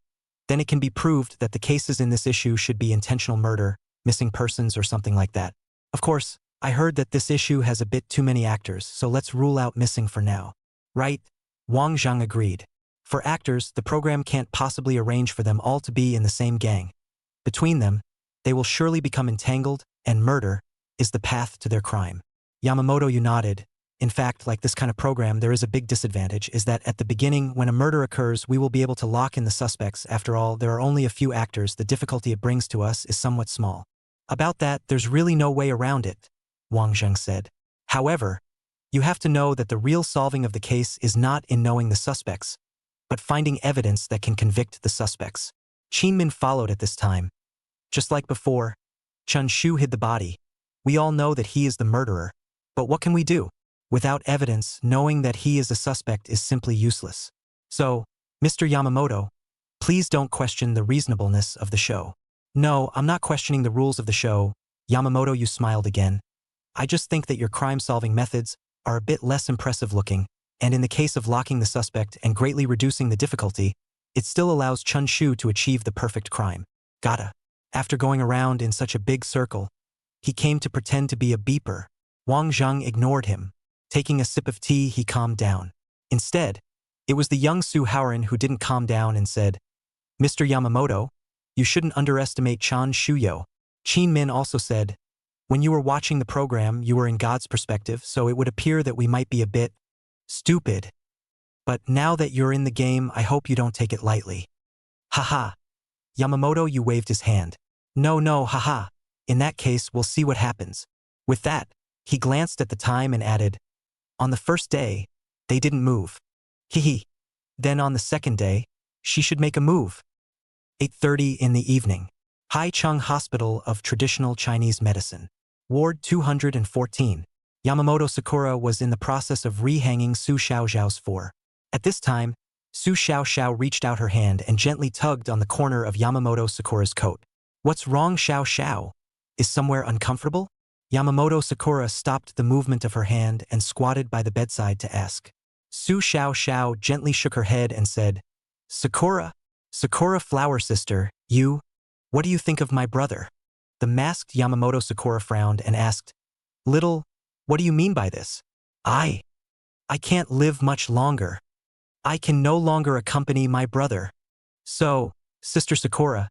then it can be proved that the cases in this issue should be intentional murder, missing persons or something like that. Of course, I heard that this issue has a bit too many actors, so let's rule out missing for now. Right? Wang Zheng agreed. For actors, the program can't possibly arrange for them all to be in the same gang. Between them, they will surely become entangled, and murder is the path to their crime. Yamamoto Yu nodded. In fact, like this kind of program, there is a big disadvantage, is that at the beginning, when a murder occurs, we will be able to lock in the suspects. After all, there are only a few actors. The difficulty it brings to us is somewhat small. About that, there's really no way around it, Wang Zheng said. However, you have to know that the real solving of the case is not in knowing the suspects, but finding evidence that can convict the suspects. Qinmin followed at this time. Just like before, Chun Shu hid the body. We all know that he is the murderer. But what can we do? Without evidence, knowing that he is a suspect is simply useless. So, Mr. Yamamoto, please Please don't question the reasonableness of the show. No, I'm not questioning the rules of the show. Yamamoto, you smiled again. I just think that your crime-solving methods are a bit less impressive looking, and in the case of locking the suspect and greatly reducing the difficulty, it still allows Chun Shu to achieve the perfect crime. Gotta. After going around in such a big circle, he came to pretend to be a beeper. Wang Zhang ignored him. Taking a sip of tea, he calmed down. Instead, it was the young Suharan who didn't calm down and said, Mr. Yamamoto, you shouldn't underestimate Chun Shu. Qin Min also said, when you were watching the program, you were in God's perspective, so it would appear that we might be a bit stupid. But now that you're in the game, I hope you don't take it lightly. Haha. Yamamoto, you waved his hand. No, haha. In that case, we'll see what happens. With that, he glanced at the time and added, on the first day, they didn't move. Hehe. Then on the second day, she should make a move. 8:30 in the evening. Haicheng Hospital of Traditional Chinese Medicine. Ward 214. Yamamoto Sakura was in the process of rehanging Su Xiaoxiao's fore. At this time, Su Xiaoxiao reached out her hand and gently tugged on the corner of Yamamoto Sakura's coat. What's wrong, Xiaoxiao? Is somewhere uncomfortable? Yamamoto Sakura stopped the movement of her hand and squatted by the bedside to ask. Su Xiaoxiao gently shook her head and said, Sakura flower sister, what do you think of my brother? The masked Yamamoto Sakura frowned and asked, Little, what do you mean by this? I can't live much longer. I can no longer accompany my brother. So, Sister Sakura,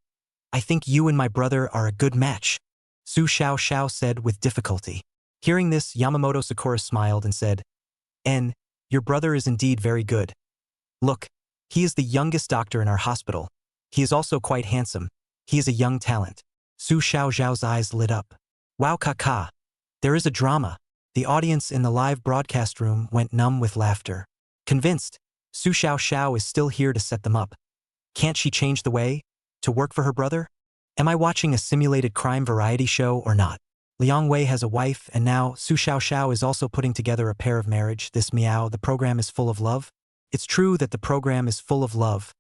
I think you and my brother are a good match, Su Xiaoxiao said with difficulty. Hearing this, Yamamoto Sakura smiled and said, your brother is indeed very good. Look, he is the youngest doctor in our hospital. He is also quite handsome. He is a young talent. Su Xiaoxiao's eyes lit up. Wow, kaka. There is a drama. The audience in the live broadcast room went numb with laughter. Convinced, Su Xiaoxiao is still here to set them up. Can't she change the way? To work for her brother? Am I watching a simulated crime variety show or not? Liang Wei has a wife, and now Su Xiaoxiao is also putting together a pair of marriage. This meow, the program is full of love. It's true that the program is full of love,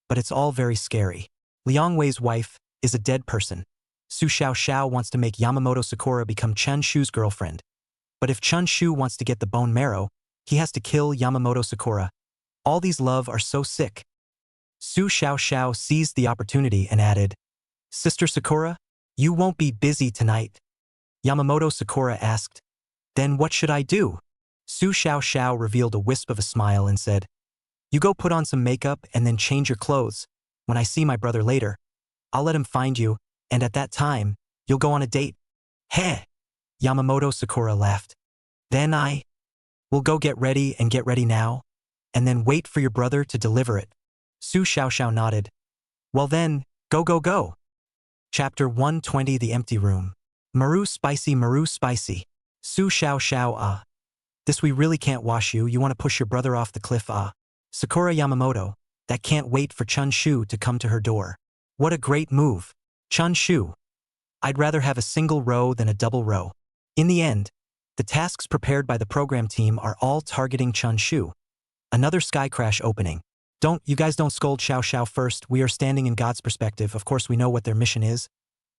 but it's all very scary. Liang Wei's wife is a dead person. Su Xiaoxiao wants to make Yamamoto Sakura become Chen Shu's girlfriend. But if Chun Shu wants to get the bone marrow, he has to kill Yamamoto Sakura. All these love are so sick. Su Xiaoxiao seized the opportunity and added, Sister Sakura, you won't be busy tonight. Yamamoto Sakura asked, Then what should I do? Su Xiaoxiao revealed a wisp of a smile and said, You go put on some makeup and then change your clothes. When I see my brother later, I'll let him find you, and at that time, you'll go on a date. Heh! Yamamoto Sakura laughed. Then I will go get ready now, and then wait for your brother to deliver it. Su Xiaoxiao nodded. Well then, go. Chapter 120, The Empty Room. Maru spicy. Su Xiaoxiao, This we really can't wash you. You want to push your brother off the cliff, Sakura Yamamoto, that can't wait for Chun Shu to come to her door. What a great move. Chun Shu. I'd rather have a single row than a double row. In the end, the tasks prepared by the program team are all targeting Chun Shu. Another sky crash opening. You guys don't scold Xiaoxiao first. We are standing in God's perspective. Of course we know what their mission is.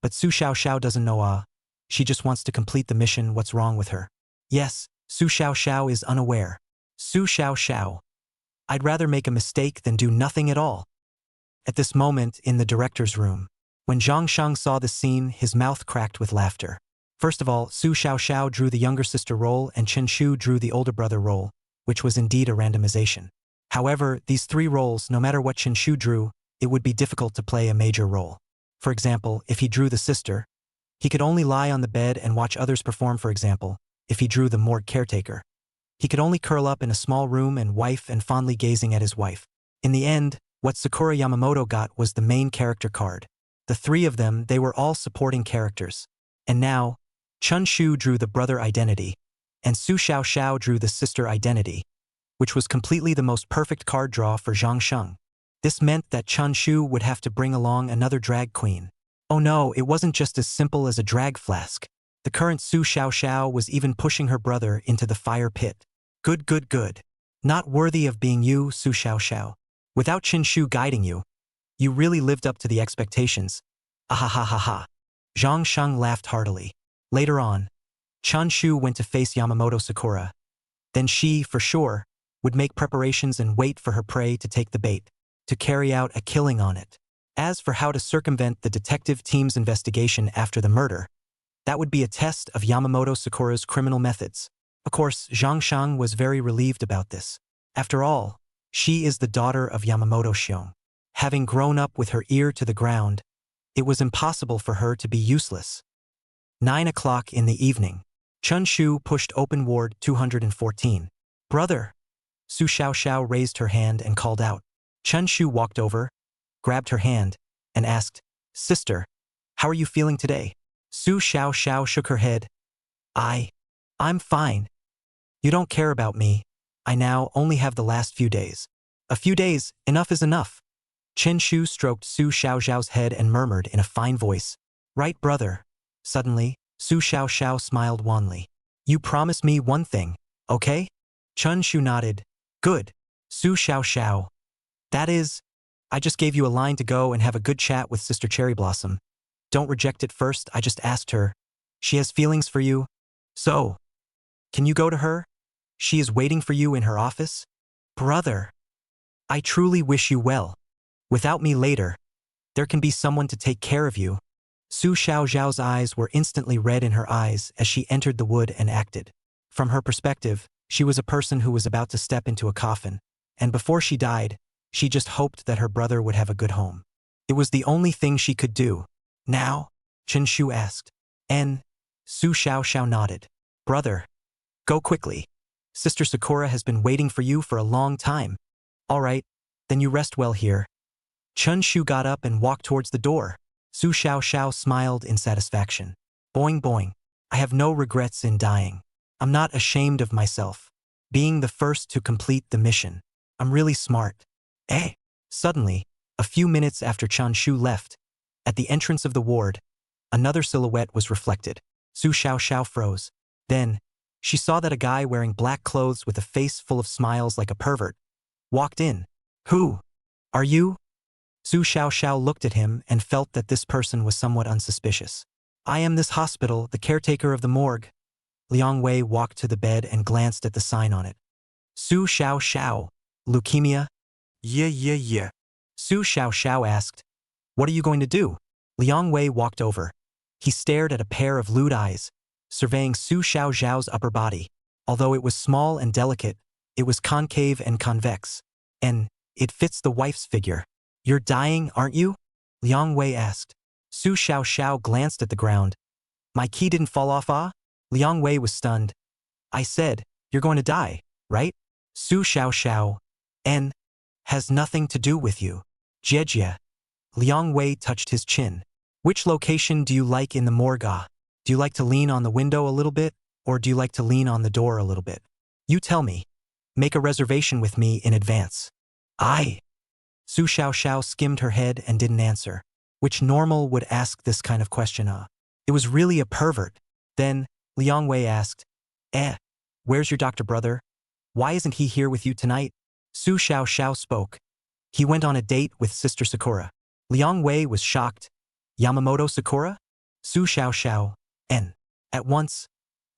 But Su Xiaoxiao doesn't know, She just wants to complete the mission. What's wrong with her? Yes, Su Xiaoxiao is unaware. Su Xiaoxiao. I'd rather make a mistake than do nothing at all. At this moment, in the director's room, when Zhang Shang saw the scene, his mouth cracked with laughter. First of all, Su Xiaoxiao drew the younger sister role and Chen Shu drew the older brother role, which was indeed a randomization. However, these three roles, no matter what Chen Shu drew, it would be difficult to play a major role. For example, if he drew the sister, he could only lie on the bed and watch others perform. For example, if he drew the morgue caretaker, he could only curl up in a small room and fondly gazing at his wife. In the end, what Sakura Yamamoto got was the main character card. The three of them, they were all supporting characters. And now, Chun Shu drew the brother identity, and Su Xiaoxiao drew the sister identity, which was completely the most perfect card draw for Zhang Sheng. This meant that Chun Shu would have to bring along another drag queen. Oh no, it wasn't just as simple as a drag flask. The current Su Xiaoxiao was even pushing her brother into the fire pit. Good. Not worthy of being you, Su Xiaoxiao. Without Chen Shu guiding you, You really lived up to the expectations. Ahahaha. Zhang Sheng laughed heartily. Later on, Chun Shu went to face Yamamoto Sakura. Then she, for sure, would make preparations and wait for her prey to take the bait, to carry out a killing on it. As for how to circumvent the detective team's investigation after the murder, that would be a test of Yamamoto Sakura's criminal methods. Of course, Zhang Sheng was very relieved about this. After all, she is the daughter of Yamamoto Xiong. Having grown up with her ear to the ground, it was impossible for her to be useless. 9 o'clock in the evening. Chun Shu pushed open ward 214. Brother! Su Xiaoxiao raised her hand and called out. Chun Shu walked over, grabbed her hand, and asked, Sister, how are you feeling today? Su Xiaoxiao shook her head. I'm fine. You don't care about me. I now only have the last few days. A few days, enough is enough. Chen Shu stroked Su Xiaoxiao's head and murmured in a fine voice. Right, brother. Suddenly, Su Xiaoxiao smiled wanly. You promise me one thing, okay? Chun Shu nodded. Good. Su Xiaoxiao. That is, I just gave you a line to go and have a good chat with Sister Cherry Blossom. Don't reject it first, I just asked her. She has feelings for you. So, can you go to her? She is waiting for you in her office? Brother, I truly wish you well. Without me later, there can be someone to take care of you. Su Xiaoxiao's eyes were instantly red in her eyes as she entered the wood and acted. From her perspective, she was a person who was about to step into a coffin, and before she died, she just hoped that her brother would have a good home. It was the only thing she could do. Now? Chen Shu asked. Su Xiaoxiao nodded. Brother, go quickly. Sister Sakura has been waiting for you for a long time. All right, then you rest well here. Chun Shu got up and walked towards the door. Su Xiaoxiao smiled in satisfaction. Boing boing. I have no regrets in dying. I'm not ashamed of myself. Being the first to complete the mission. I'm really smart. Suddenly, a few minutes after Chun Shu left, at the entrance of the ward, another silhouette was reflected. Su Xiaoxiao froze. Then, she saw that a guy wearing black clothes with a face full of smiles like a pervert walked in. Who are you? Su Xiaoxiao looked at him and felt that this person was somewhat unsuspicious. I am this hospital, the caretaker of the morgue. Liang Wei walked to the bed and glanced at the sign on it. Su Xiaoxiao, leukemia? Yeah. Su Xiaoxiao asked, What are you going to do? Liang Wei walked over. He stared at a pair of lewd eyes, surveying Su Xiaoxiao's upper body. Although it was small and delicate, it was concave and convex, and it fits the wife's figure. You're dying, aren't you? Liang Wei asked. Su Xiaoxiao glanced at the ground. My key didn't fall off, ah? Liang Wei was stunned. I said, you're going to die, right? Su Xiaoxiao, has nothing to do with you. Jie. Liang Wei touched his chin. Which location do you like in the morgue? Do you like to lean on the window a little bit, or do you like to lean on the door a little bit? You tell me. Make a reservation with me in advance. Su Xiaoxiao skimmed her head and didn't answer. Which normal would ask this kind of question, It was really a pervert. Then, Liang Wei asked, where's your doctor brother? Why isn't he here with you tonight? Su Xiaoxiao spoke. He went on a date with Sister Sakura. Liang Wei was shocked. Yamamoto Sakura? Su Xiaoxiao, At once,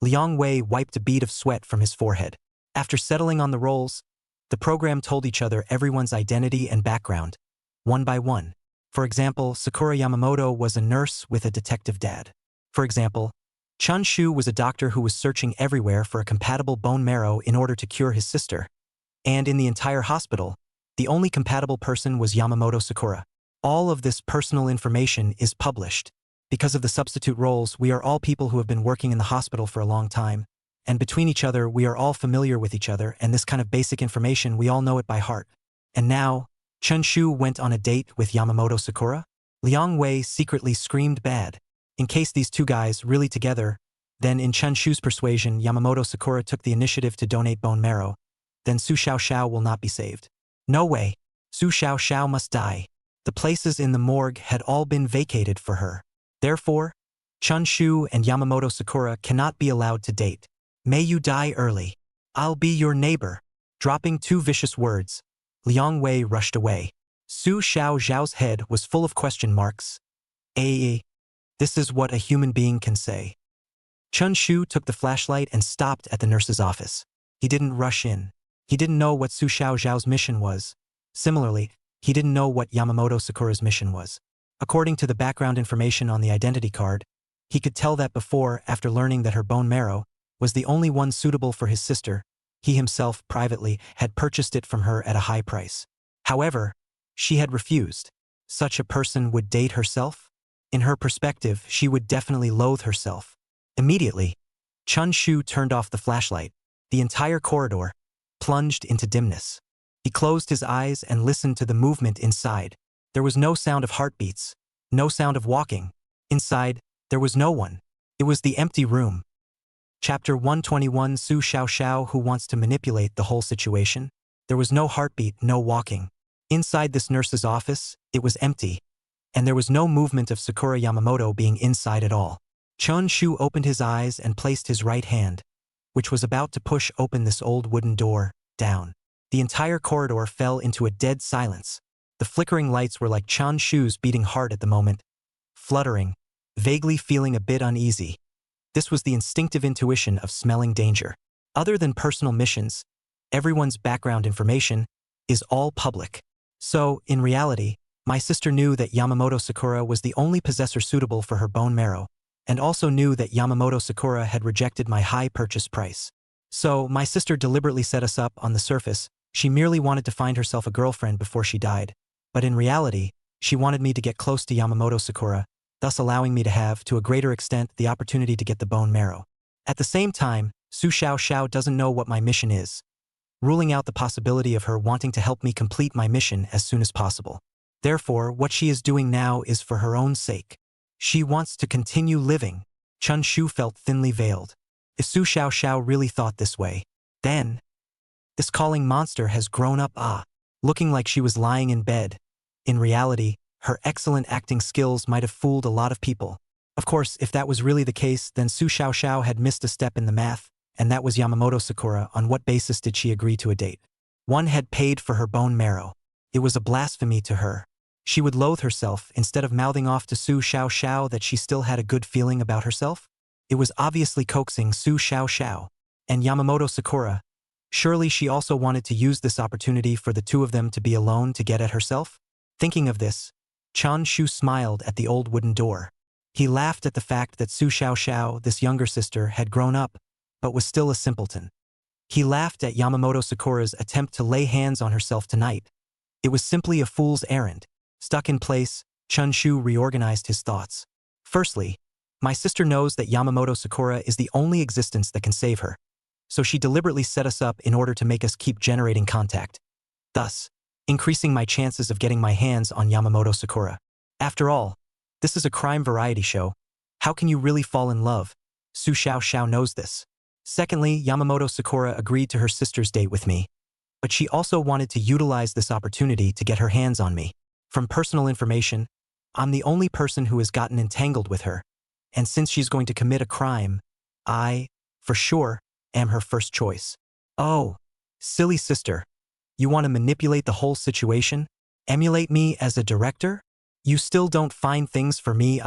Liang Wei wiped a bead of sweat from his forehead. After settling on the roles, the program told each other everyone's identity and background, one by one. For example, Sakura Yamamoto was a nurse with a detective dad. For example, Chun Shu was a doctor who was searching everywhere for a compatible bone marrow in order to cure his sister. And in the entire hospital, the only compatible person was Yamamoto Sakura. All of this personal information is published. Because of the substitute roles, we are all people who have been working in the hospital for a long time. And between each other, we are all familiar with each other, and this kind of basic information, we all know it by heart. And now, Chun Shu went on a date with Yamamoto Sakura? Liang Wei secretly screamed bad. In case these two guys really together, then in Chun Shu's persuasion, Yamamoto Sakura took the initiative to donate bone marrow, then Su Xiaoxiao will not be saved. No way. Su Xiaoxiao must die. The places in the morgue had all been vacated for her. Therefore, Chun Shu and Yamamoto Sakura cannot be allowed to date. May you die early. I'll be your neighbor. Dropping two vicious words, Liang Wei rushed away. Su Xiaoxiao's head was full of question marks. This is what a human being can say. Chun Shu took the flashlight and stopped at the nurse's office. He didn't rush in. He didn't know what Su Xiaoxiao's mission was. Similarly, he didn't know what Yamamoto Sakura's mission was. According to the background information on the identity card, he could tell that before, after learning that her bone marrow was the only one suitable for his sister, he himself, privately, had purchased it from her at a high price. However, she had refused. Such a person would date herself? In her perspective, she would definitely loathe herself. Immediately, Chun Shu turned off the flashlight. The entire corridor plunged into dimness. He closed his eyes and listened to the movement inside. There was no sound of heartbeats, no sound of walking. Inside, there was no one. It was the empty room. Chapter 121, Su Xiaoxiao, who wants to manipulate the whole situation. There was no heartbeat, no walking. Inside this nurse's office, it was empty, and there was no movement of Sakura Yamamoto being inside at all. Chun Shu opened his eyes and placed his right hand, which was about to push open this old wooden door, down. The entire corridor fell into a dead silence. The flickering lights were like Chun Shu's beating heart at the moment, fluttering, vaguely feeling a bit uneasy. This was the instinctive intuition of smelling danger. Other than personal missions, everyone's background information is all public. So, in reality, my sister knew that Yamamoto Sakura was the only possessor suitable for her bone marrow, and also knew that Yamamoto Sakura had rejected my high purchase price. So, my sister deliberately set us up on the surface. She merely wanted to find herself a girlfriend before she died. But in reality, she wanted me to get close to Yamamoto Sakura, thus allowing me to have, to a greater extent, the opportunity to get the bone marrow. At the same time, Su Xiaoxiao doesn't know what my mission is, ruling out the possibility of her wanting to help me complete my mission as soon as possible. Therefore, what she is doing now is for her own sake. She wants to continue living. Chun Shu felt thinly veiled. If Su Xiaoxiao really thought this way, then this calling monster has grown up, looking like she was lying in bed. In reality, her excellent acting skills might have fooled a lot of people. Of course, if that was really the case, then Su Xiaoxiao had missed a step in the math, and that was Yamamoto Sakura. On what basis did she agree to a date? One had paid for her bone marrow. It was a blasphemy to her. She would loathe herself instead of mouthing off to Su Xiaoxiao that she still had a good feeling about herself. It was obviously coaxing Su Xiaoxiao and Yamamoto Sakura. Surely she also wanted to use this opportunity for the two of them to be alone to get at herself? Thinking of this, Chun Shu smiled at the old wooden door. He laughed at the fact that Su Xiaoxiao, this younger sister, had grown up, but was still a simpleton. He laughed at Yamamoto Sakura's attempt to lay hands on herself tonight. It was simply a fool's errand. Stuck in place, Chun Shu reorganized his thoughts. Firstly, my sister knows that Yamamoto Sakura is the only existence that can save her, so she deliberately set us up in order to make us keep generating contact, thus increasing my chances of getting my hands on Yamamoto Sakura. After all, this is a crime variety show. How can you really fall in love? Su Xiaoxiao knows this. Secondly, Yamamoto Sakura agreed to her sister's date with me, but she also wanted to utilize this opportunity to get her hands on me. From personal information, I'm the only person who has gotten entangled with her, and since she's going to commit a crime, I, for sure, am her first choice. Oh, silly sister. You want to manipulate the whole situation? Emulate me as a director? You still don't find things for me,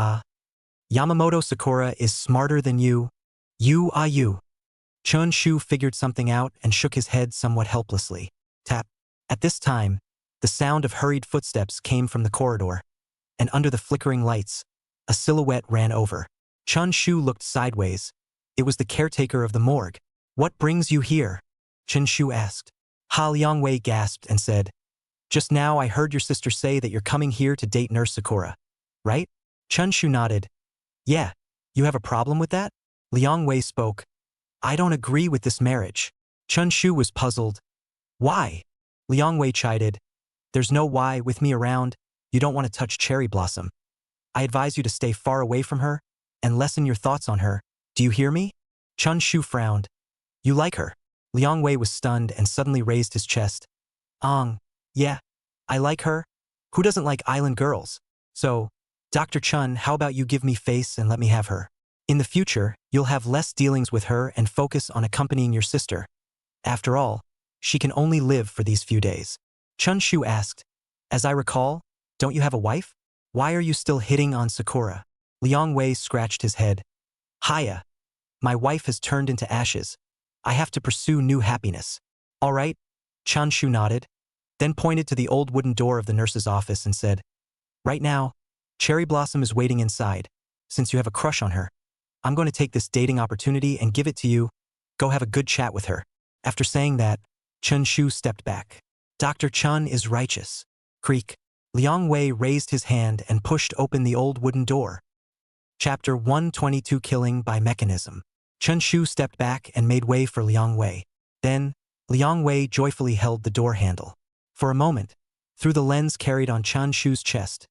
Yamamoto Sakura is smarter than you. You. Chun Shu figured something out and shook his head somewhat helplessly. Tap. At this time, the sound of hurried footsteps came from the corridor, and under the flickering lights, a silhouette ran over. Chun Shu looked sideways. It was the caretaker of the morgue. What brings you here? Chen Shu asked. Ha Liangwei gasped and said, Just now I heard your sister say that you're coming here to date Nurse Sakura, right? Chun Shu nodded. Yeah, you have a problem with that? Liang Wei spoke. I don't agree with this marriage. Chun Shu was puzzled. Why? Liang Wei chided. There's no why with me around. You don't want to touch Cherry Blossom. I advise you to stay far away from her and lessen your thoughts on her. Do you hear me? Chun Shu frowned. You like her? Liang Wei was stunned and suddenly raised his chest. Yeah, I like her. Who doesn't like island girls? So, Dr. Chun, how about you give me face and let me have her? In the future, you'll have less dealings with her and focus on accompanying your sister. After all, she can only live for these few days. Chun Shu asked, As I recall, don't you have a wife? Why are you still hitting on Sakura? Liang Wei scratched his head. Hiya. My wife has turned into ashes. I have to pursue new happiness. All right? Chun Shu nodded, then pointed to the old wooden door of the nurse's office and said, Right now, Cherry Blossom is waiting inside. Since you have a crush on her, I'm going to take this dating opportunity and give it to you. Go have a good chat with her. After saying that, Chun Shu stepped back. Dr. Chun is righteous. Creak. Liang Wei raised his hand and pushed open the old wooden door. Chapter 122 Killing by Mechanism. Chun Shu stepped back and made way for Liang Wei. Then, Liang Wei joyfully held the door handle. For a moment, through the lens carried on Chun Shu's chest,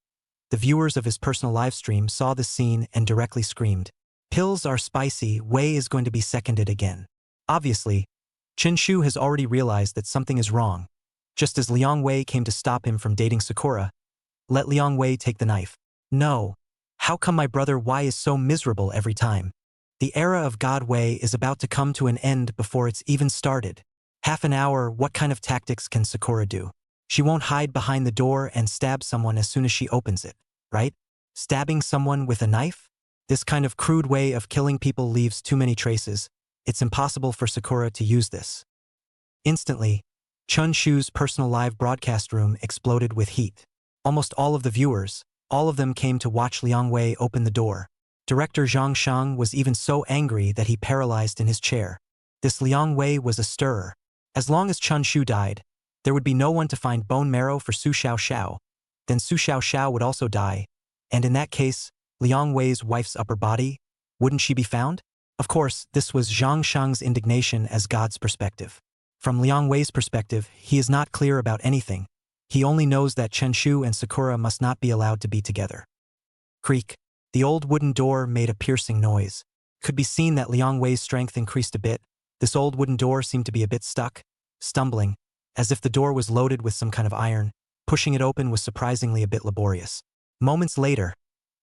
the viewers of his personal livestream saw the scene and directly screamed, Pills are spicy, Wei is going to be seconded again. Obviously, Chen Shu has already realized that something is wrong. Just as Liang Wei came to stop him from dating Sakura, let Liang Wei take the knife. No. How come my brother Wei is so miserable every time? The era of God Wei is about to come to an end before it's even started. Half an hour, what kind of tactics can Sakura do? She won't hide behind the door and stab someone as soon as she opens it, right? Stabbing someone with a knife? This kind of crude way of killing people leaves too many traces. It's impossible for Sakura to use this. Instantly, Chun Shu's personal live broadcast room exploded with heat. Almost all of the viewers, all of them came to watch Liang Wei open the door. Director Zhang Shang was even so angry that he paralyzed in his chair. This Liang Wei was a stirrer. As long as Chun Shu died, there would be no one to find bone marrow for Su Xiaoxiao. Then Su Xiaoxiao would also die, and in that case, Liang Wei's wife's upper body, wouldn't she be found? Of course, this was Zhang Shang's indignation as God's perspective. From Liang Wei's perspective, he is not clear about anything. He only knows that Chen Shu and Sakura must not be allowed to be together. Creak. The old wooden door made a piercing noise. Could be seen that Liang Wei's strength increased a bit. This old wooden door seemed to be a bit stuck, stumbling, as if the door was loaded with some kind of iron. Pushing it open was surprisingly a bit laborious. Moments later,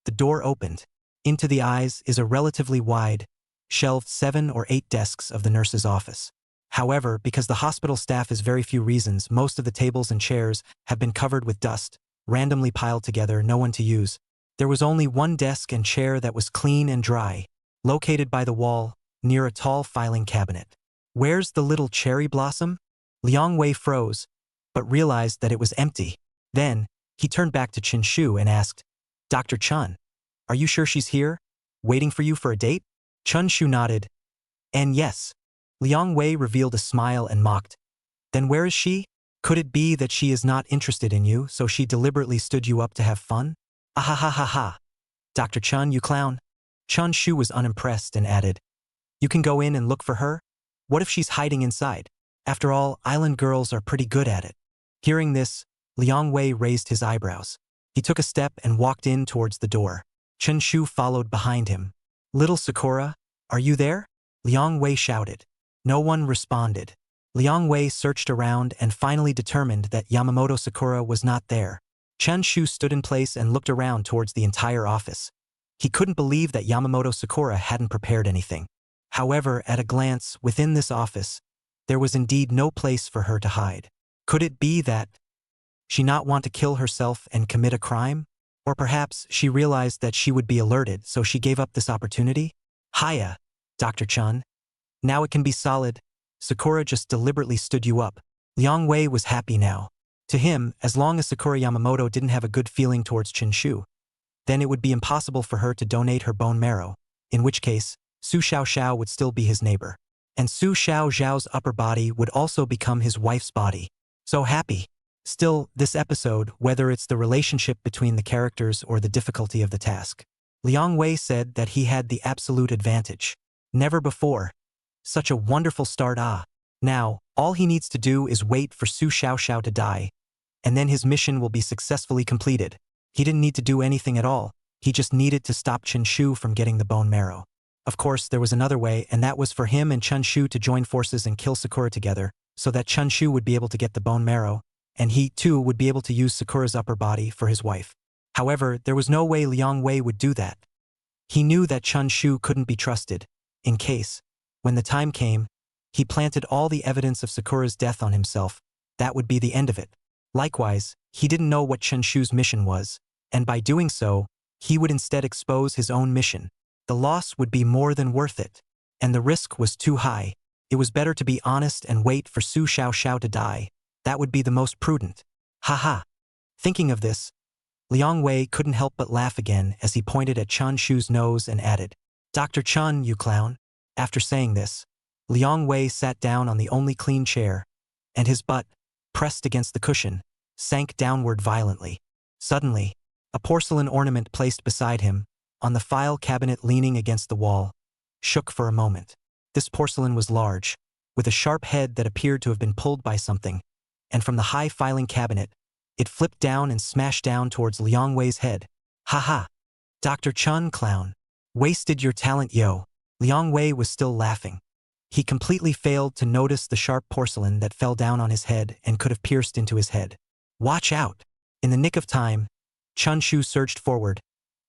the door opened. Into the eyes is a relatively wide, shelved 7 or 8 desks of the nurse's office. However, because the hospital staff has very few reasons, most of the tables and chairs have been covered with dust, randomly piled together, no one to use. There was only one desk and chair that was clean and dry, located by the wall, near a tall filing cabinet. Where's the little cherry blossom? Liang Wei froze, but realized that it was empty. Then, he turned back to Chen Shu and asked, Dr. Chun, are you sure she's here, waiting for you for a date? Chun Shu nodded. And yes. Liang Wei revealed a smile and mocked. Then where is she? Could it be that she is not interested in you, so she deliberately stood you up to have fun? Ahahaha. Dr. Chun, you clown. Chun Shu was unimpressed and added, You can go in and look for her? What if she's hiding inside? After all, island girls are pretty good at it. Hearing this, Liang Wei raised his eyebrows. He took a step and walked in towards the door. Chen Shu followed behind him. Little Sakura, are you there? Liang Wei shouted. No one responded. Liang Wei searched around and finally determined that Yamamoto Sakura was not there. Chen Shu stood in place and looked around towards the entire office. He couldn't believe that Yamamoto Sakura hadn't prepared anything. However, at a glance, within this office, there was indeed no place for her to hide. Could it be that she not want to kill herself and commit a crime? Or perhaps she realized that she would be alerted, so she gave up this opportunity? Hiya, Dr. Chun. Now it can be solid. Sakura just deliberately stood you up. Liang Wei was happy now. To him, as long as Sakura Yamamoto didn't have a good feeling towards Chen Shu, then it would be impossible for her to donate her bone marrow, in which case, Su Xiaoxiao would still be his neighbor. And Su Xiaoxiao's upper body would also become his wife's body. So happy. Still, this episode, whether it's the relationship between the characters or the difficulty of the task, Liang Wei said that he had the absolute advantage. Never before. Such a wonderful start. Now, all he needs to do is wait for Su Xiaoxiao to die, and then his mission will be successfully completed. He didn't need to do anything at all. He just needed to stop Chen Shu from getting the bone marrow. Of course, there was another way, and that was for him and Chen Shu to join forces and kill Sakura together, so that Chen Shu would be able to get the bone marrow, and he, too, would be able to use Sakura's upper body for his wife. However, there was no way Liang Wei would do that. He knew that Chen Shu couldn't be trusted, in case, when the time came, he planted all the evidence of Sakura's death on himself. That would be the end of it. Likewise, he didn't know what Chen Shu's mission was, and by doing so, he would instead expose his own mission. The loss would be more than worth it, and the risk was too high. It was better to be honest and wait for Su Xiaoxiao to die. That would be the most prudent. Haha. Thinking of this, Liang Wei couldn't help but laugh again as he pointed at Chun Shu's nose and added, "Dr. Chun, you clown." After saying this, Liang Wei sat down on the only clean chair, and his butt, pressed against the cushion, sank downward violently. Suddenly, a porcelain ornament placed beside him, on the file cabinet leaning against the wall, shook for a moment. This porcelain was large, with a sharp head that appeared to have been pulled by something, and from the high filing cabinet, it flipped down and smashed down towards Liang Wei's head. "Haha! Dr. Chun, clown. Wasted your talent, yo." Liang Wei was still laughing. He completely failed to notice the sharp porcelain that fell down on his head and could have pierced into his head. "Watch out!" In the nick of time, Chun Shu surged forward,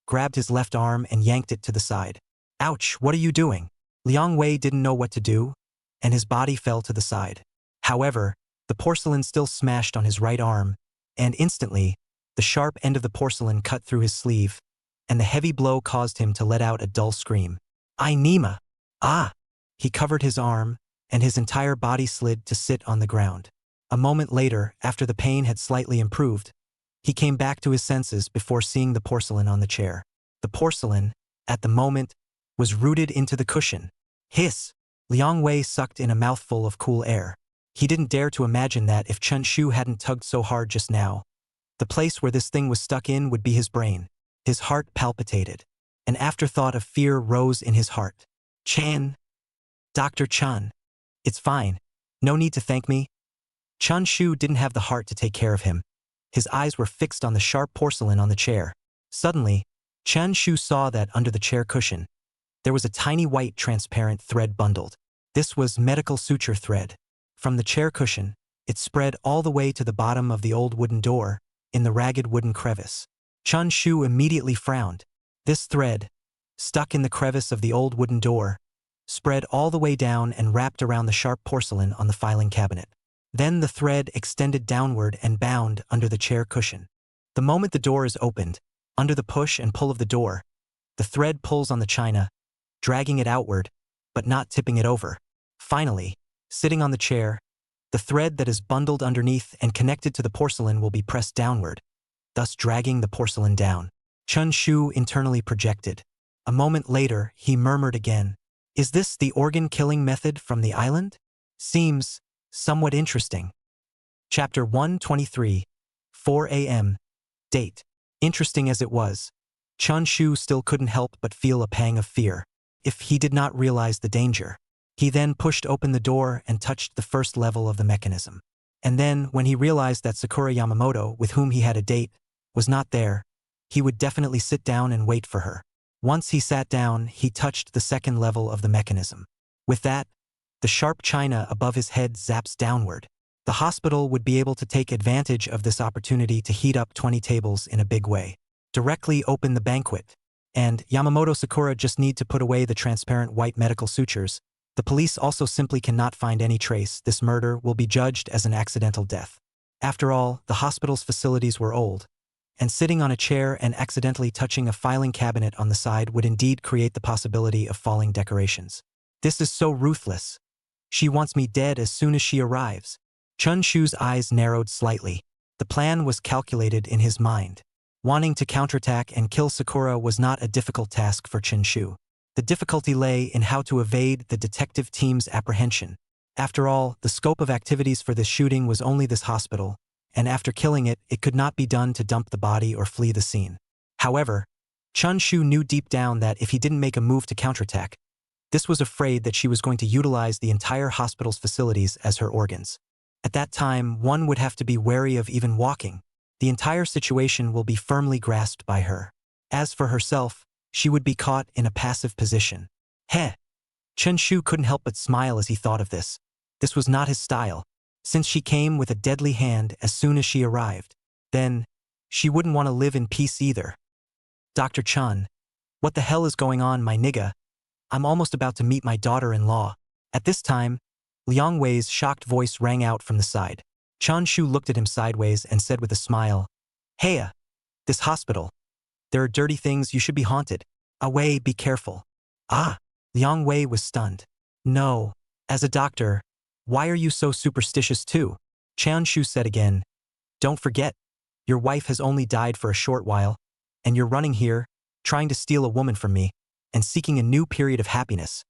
grabbed his left arm and yanked it to the side. "Ouch, what are you doing?" Liang Wei didn't know what to do, and his body fell to the side. However, the porcelain still smashed on his right arm, and instantly, the sharp end of the porcelain cut through his sleeve, and the heavy blow caused him to let out a dull scream. "Ai Nima! Ah!" He covered his arm, and his entire body slid to sit on the ground. A moment later, after the pain had slightly improved, he came back to his senses before seeing the porcelain on the chair. The porcelain, at the moment, was rooted into the cushion. Hiss! Liang Wei sucked in a mouthful of cool air. He didn't dare to imagine that if Chen Shu hadn't tugged so hard just now, the place where this thing was stuck in would be his brain. His heart palpitated. An afterthought of fear rose in his heart. "Chan. Dr. Chun. It's fine. No need to thank me." Chun Shu didn't have the heart to take care of him. His eyes were fixed on the sharp porcelain on the chair. Suddenly, Chen Shu saw that under the chair cushion, there was a tiny white transparent thread bundled. This was medical suture thread. From the chair cushion, it spread all the way to the bottom of the old wooden door, in the ragged wooden crevice. Chun Shu immediately frowned. This thread, stuck in the crevice of the old wooden door, spread all the way down and wrapped around the sharp porcelain on the filing cabinet. Then the thread extended downward and bound under the chair cushion. The moment the door is opened, under the push and pull of the door, the thread pulls on the china, dragging it outward, but not tipping it over. Finally, sitting on the chair, the thread that is bundled underneath and connected to the porcelain will be pressed downward, thus dragging the porcelain down. Chun Shu internally projected. A moment later, he murmured again, "Is this the organ-killing method from the island? Seems somewhat interesting." Chapter 123, 4 a.m. Date. Interesting as it was, Chun Shu still couldn't help but feel a pang of fear, if he did not realize the danger. He then pushed open the door and touched the first level of the mechanism. And then, when he realized that Sakura Yamamoto, with whom he had a date, was not there, he would definitely sit down and wait for her. Once he sat down, he touched the second level of the mechanism. With that, the sharp china above his head zaps downward. The hospital would be able to take advantage of this opportunity to heat up 20 tables in a big way. Directly open the banquet. And Yamamoto Sakura just need to put away the transparent white medical sutures. The police also simply cannot find any trace. This murder will be judged as an accidental death. After all, the hospital's facilities were old, and sitting on a chair and accidentally touching a filing cabinet on the side would indeed create the possibility of falling decorations. This is so ruthless. She wants me dead as soon as she arrives. Chun Shu's eyes narrowed slightly. The plan was calculated in his mind. Wanting to counterattack and kill Sakura was not a difficult task for Chen Shu. The difficulty lay in how to evade the detective team's apprehension. After all, the scope of activities for this shooting was only this hospital, and after killing it, it could not be done to dump the body or flee the scene. However, Chun Shu knew deep down that if he didn't make a move to counterattack, this was afraid that she was going to utilize the entire hospital's facilities as her organs. At that time, one would have to be wary of even walking. The entire situation will be firmly grasped by her. As for herself, she would be caught in a passive position. Heh! Chen Shu couldn't help but smile as he thought of this. This was not his style, since she came with a deadly hand as soon as she arrived. Then, she wouldn't want to live in peace either. "Dr. Chun, what the hell is going on, my nigga? I'm almost about to meet my daughter-in-law." At this time, Liang Wei's shocked voice rang out from the side. Chun Shu looked at him sideways and said with a smile, "Hey, this hospital. There are dirty things, you should be haunted. Away, be careful." Ah, Liang Wei was stunned. "No, as a doctor, why are you so superstitious too?" Chun Shu said again, "Don't forget, your wife has only died for a short while, and you're running here, trying to steal a woman from me, and seeking a new period of happiness.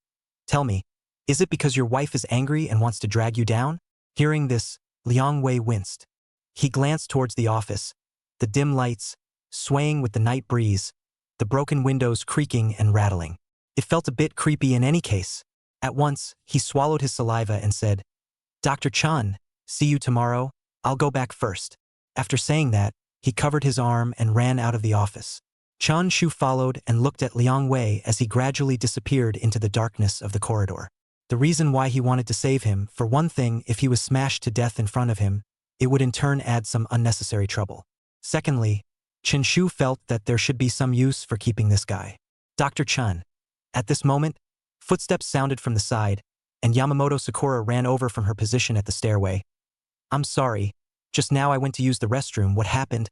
Tell me, is it because your wife is angry and wants to drag you down?" Hearing this, Liang Wei winced. He glanced towards the office, the dim lights, swaying with the night breeze, the broken windows creaking and rattling. It felt a bit creepy in any case. At once, he swallowed his saliva and said, "Dr. Chun, see you tomorrow, I'll go back first." After saying that, he covered his arm and ran out of the office. Chun Shu followed and looked at Liang Wei as he gradually disappeared into the darkness of the corridor. The reason why he wanted to save him, for one thing, if he was smashed to death in front of him, it would in turn add some unnecessary trouble. Secondly, Chen Shu felt that there should be some use for keeping this guy. Dr. Chun. At this moment, footsteps sounded from the side, and Yamamoto Sakura ran over from her position at the stairway. "I'm sorry, just now I went to use the restroom. What happened?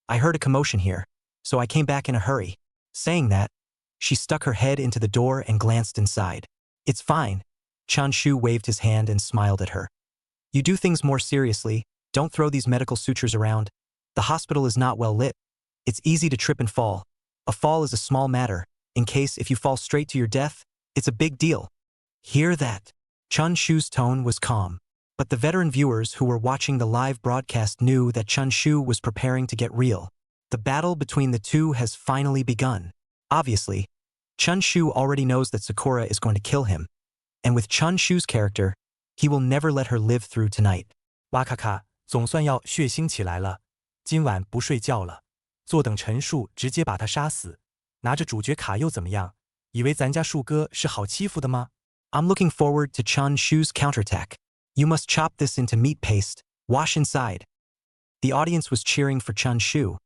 I heard a commotion here, so I came back in a hurry." Saying that, she stuck her head into the door and glanced inside. "It's fine." Chun Shu waved his hand and smiled at her. "You do things more seriously, don't throw these medical sutures around. The hospital is not well lit. It's easy to trip and fall. A fall is a small matter. In case if you fall straight to your death, it's a big deal." Hear that? Chun Shu's tone was calm. But the veteran viewers who were watching the live broadcast knew that Chun Shu was preparing to get real. The battle between the two has finally begun. Obviously, Chun Shu already knows that Sakura is going to kill him. And with Chun Shu's character, he will never let her live through tonight. 哇咔咔，总算要血腥起来了。今晚不睡觉了，坐等陈树直接把他杀死。拿着主角卡又怎么样？以为咱家树哥是好欺负的吗？ I'm looking forward to Chun Shu's counterattack. You must chop this into meat paste, wash inside. The audience was cheering for Chun Shu.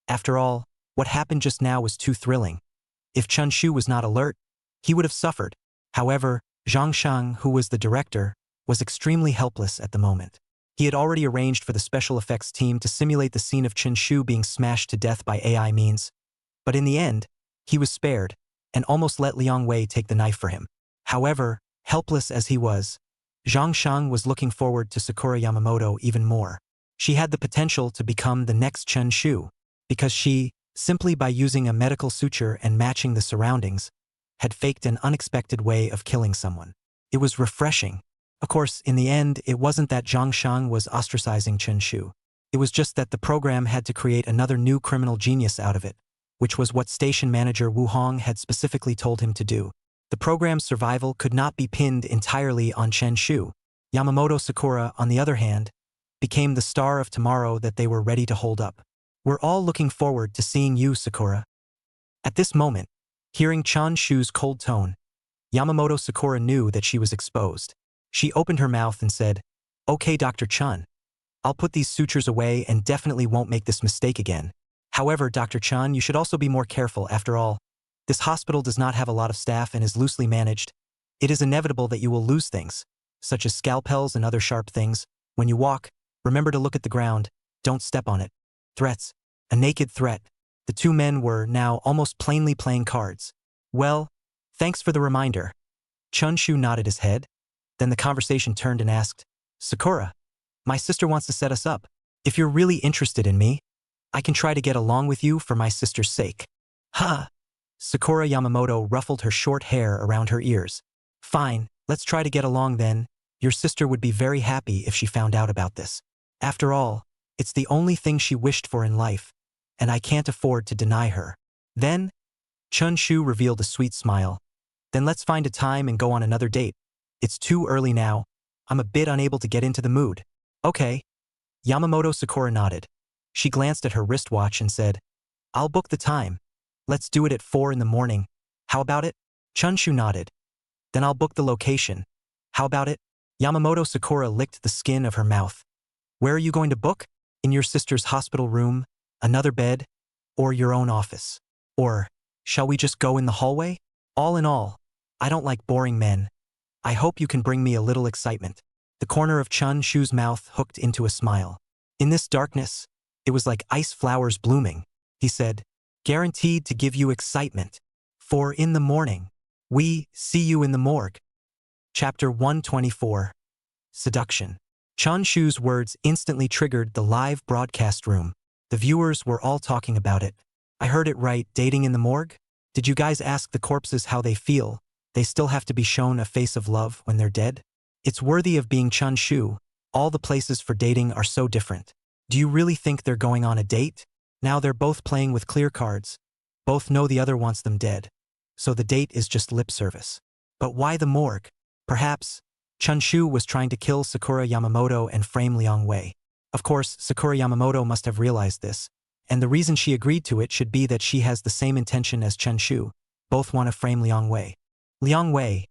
After all, what happened just now was too thrilling. If Chun Shu was not alert, he would have suffered. However, Zhang Shang, who was the director, was extremely helpless at the moment. He had already arranged for the special effects team to simulate the scene of Chun Shu being smashed to death by AI means. But in the end, he was spared, and almost let Liang Wei take the knife for him. However, helpless as he was, Zhang Shang was looking forward to Sakura Yamamoto even more. She had the potential to become the next Chen Shu, because she, simply by using a medical suture and matching the surroundings, had faked an unexpected way of killing someone. It was refreshing. Of course, in the end, it wasn't that Zhang Shang was ostracizing Chen Shu. It was just that the program had to create another new criminal genius out of it, which was what station manager Wu Hong had specifically told him to do. The program's survival could not be pinned entirely on Chen Shu. Yamamoto Sakura, on the other hand, became the star of tomorrow that they were ready to hold up. "We're all looking forward to seeing you, Sakura." At this moment, hearing Chun Shu's cold tone, Yamamoto Sakura knew that she was exposed. She opened her mouth and said, "Okay, Dr. Chun. I'll put these sutures away and definitely won't make this mistake again. However, Dr. Chun, you should also be more careful. After all, this hospital does not have a lot of staff and is loosely managed. It is inevitable that you will lose things, such as scalpels and other sharp things. When you walk, remember to look at the ground. Don't step on it." Threats. A naked threat. The two men were now almost plainly playing cards. "Well, thanks for the reminder." Chun Shu nodded his head. Then the conversation turned and asked, "Sakura, my sister wants to set us up. If you're really interested in me, I can try to get along with you for my sister's sake." "Ha!" Sakura Yamamoto ruffled her short hair around her ears. "Fine, let's try to get along then. Your sister would be very happy if she found out about this. After all, it's the only thing she wished for in life, and I can't afford to deny her." Then, Chun Shu revealed a sweet smile. "Then let's find a time and go on another date. It's too early now. I'm a bit unable to get into the mood." "Okay." Yamamoto Sakura nodded. She glanced at her wristwatch and said, "I'll book the time. Let's do it at 4 in the morning. How about it?" Chun Shu nodded. "Then I'll book the location. How about it?" Yamamoto Sakura licked the skin of her mouth. "Where are you going to book? In your sister's hospital room, another bed, or your own office? Or, shall we just go in the hallway? All in all, I don't like boring men. I hope you can bring me a little excitement." the corner of Chun Shu's mouth hooked into a smile. In this darkness, it was like ice flowers blooming. He said, "Guaranteed to give you excitement. For in the morning, we see you in the morgue." Chapter 124. Seduction. Chun Shu's words instantly triggered the live broadcast room. The viewers were all talking about it. "I heard it right, dating in the morgue? Did you guys ask the corpses how they feel? They still have to be shown a face of love when they're dead? It's worthy of being Chun Shu. All the places for dating are so different. Do you really think they're going on a date? Now they're both playing with clear cards. Both know the other wants them dead. So the date is just lip service. But why the morgue? Perhaps Chun Shu was trying to kill Sakura Yamamoto and frame Liang Wei. Of course, Sakura Yamamoto must have realized this, and the reason she agreed to it should be that she has the same intention as Chen Shu. Both want to frame Liang Wei. Liang Wei.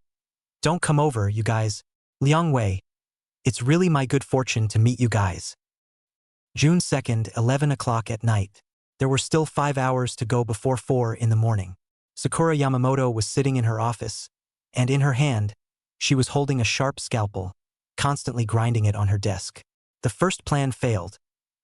Don't come over, you guys. Liang Wei. It's really my good fortune to meet you guys. June 2nd, 11 o'clock at night. There were still 5 hours to go before 4 in the morning. Sakura Yamamoto was sitting in her office, and in her hand, she was holding a sharp scalpel, constantly grinding it on her desk. The first plan failed.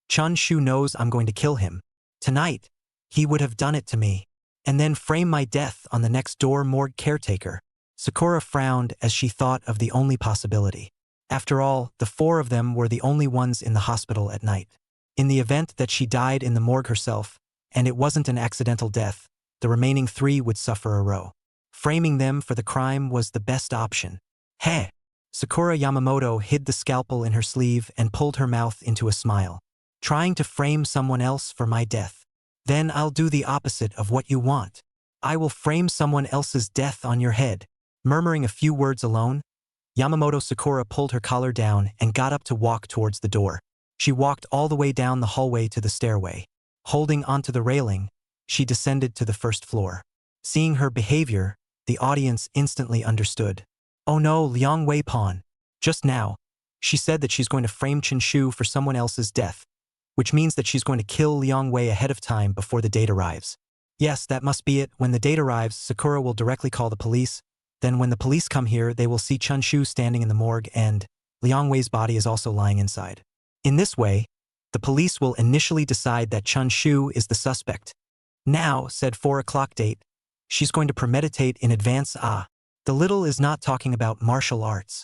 Chun Shu knows I'm going to kill him. Tonight, he would have done it to me, and then frame my death on the next door morgue caretaker. Sakura frowned as she thought of the only possibility. After all, the 4 of them were the only ones in the hospital at night. In the event that she died in the morgue herself, and it wasn't an accidental death, the remaining 3 would suffer a row. Framing them for the crime was the best option. Heh! Sakura Yamamoto hid the scalpel in her sleeve and pulled her mouth into a smile. Trying to frame someone else for my death. Then I'll do the opposite of what you want. I will frame someone else's death on your head. Murmuring a few words alone, Yamamoto Sakura pulled her collar down and got up to walk towards the door. She walked all the way down the hallway to the stairway. Holding onto the railing, she descended to the first floor. Seeing her behavior, the audience instantly understood. Oh no, Liang Wei Pawn. Just now, she said that she's going to frame Chun Shu for someone else's death, which means that she's going to kill Liang Wei ahead of time before the date arrives. Yes, that must be it. When the date arrives, Sakura will directly call the police. Then when the police come here, they will see Chun Shu standing in the morgue and Liang Wei's body is also lying inside. In this way, the police will initially decide that Chun Shu is the suspect. Now, said 4 o'clock date, she's going to premeditate in advance. The little is not talking about martial arts.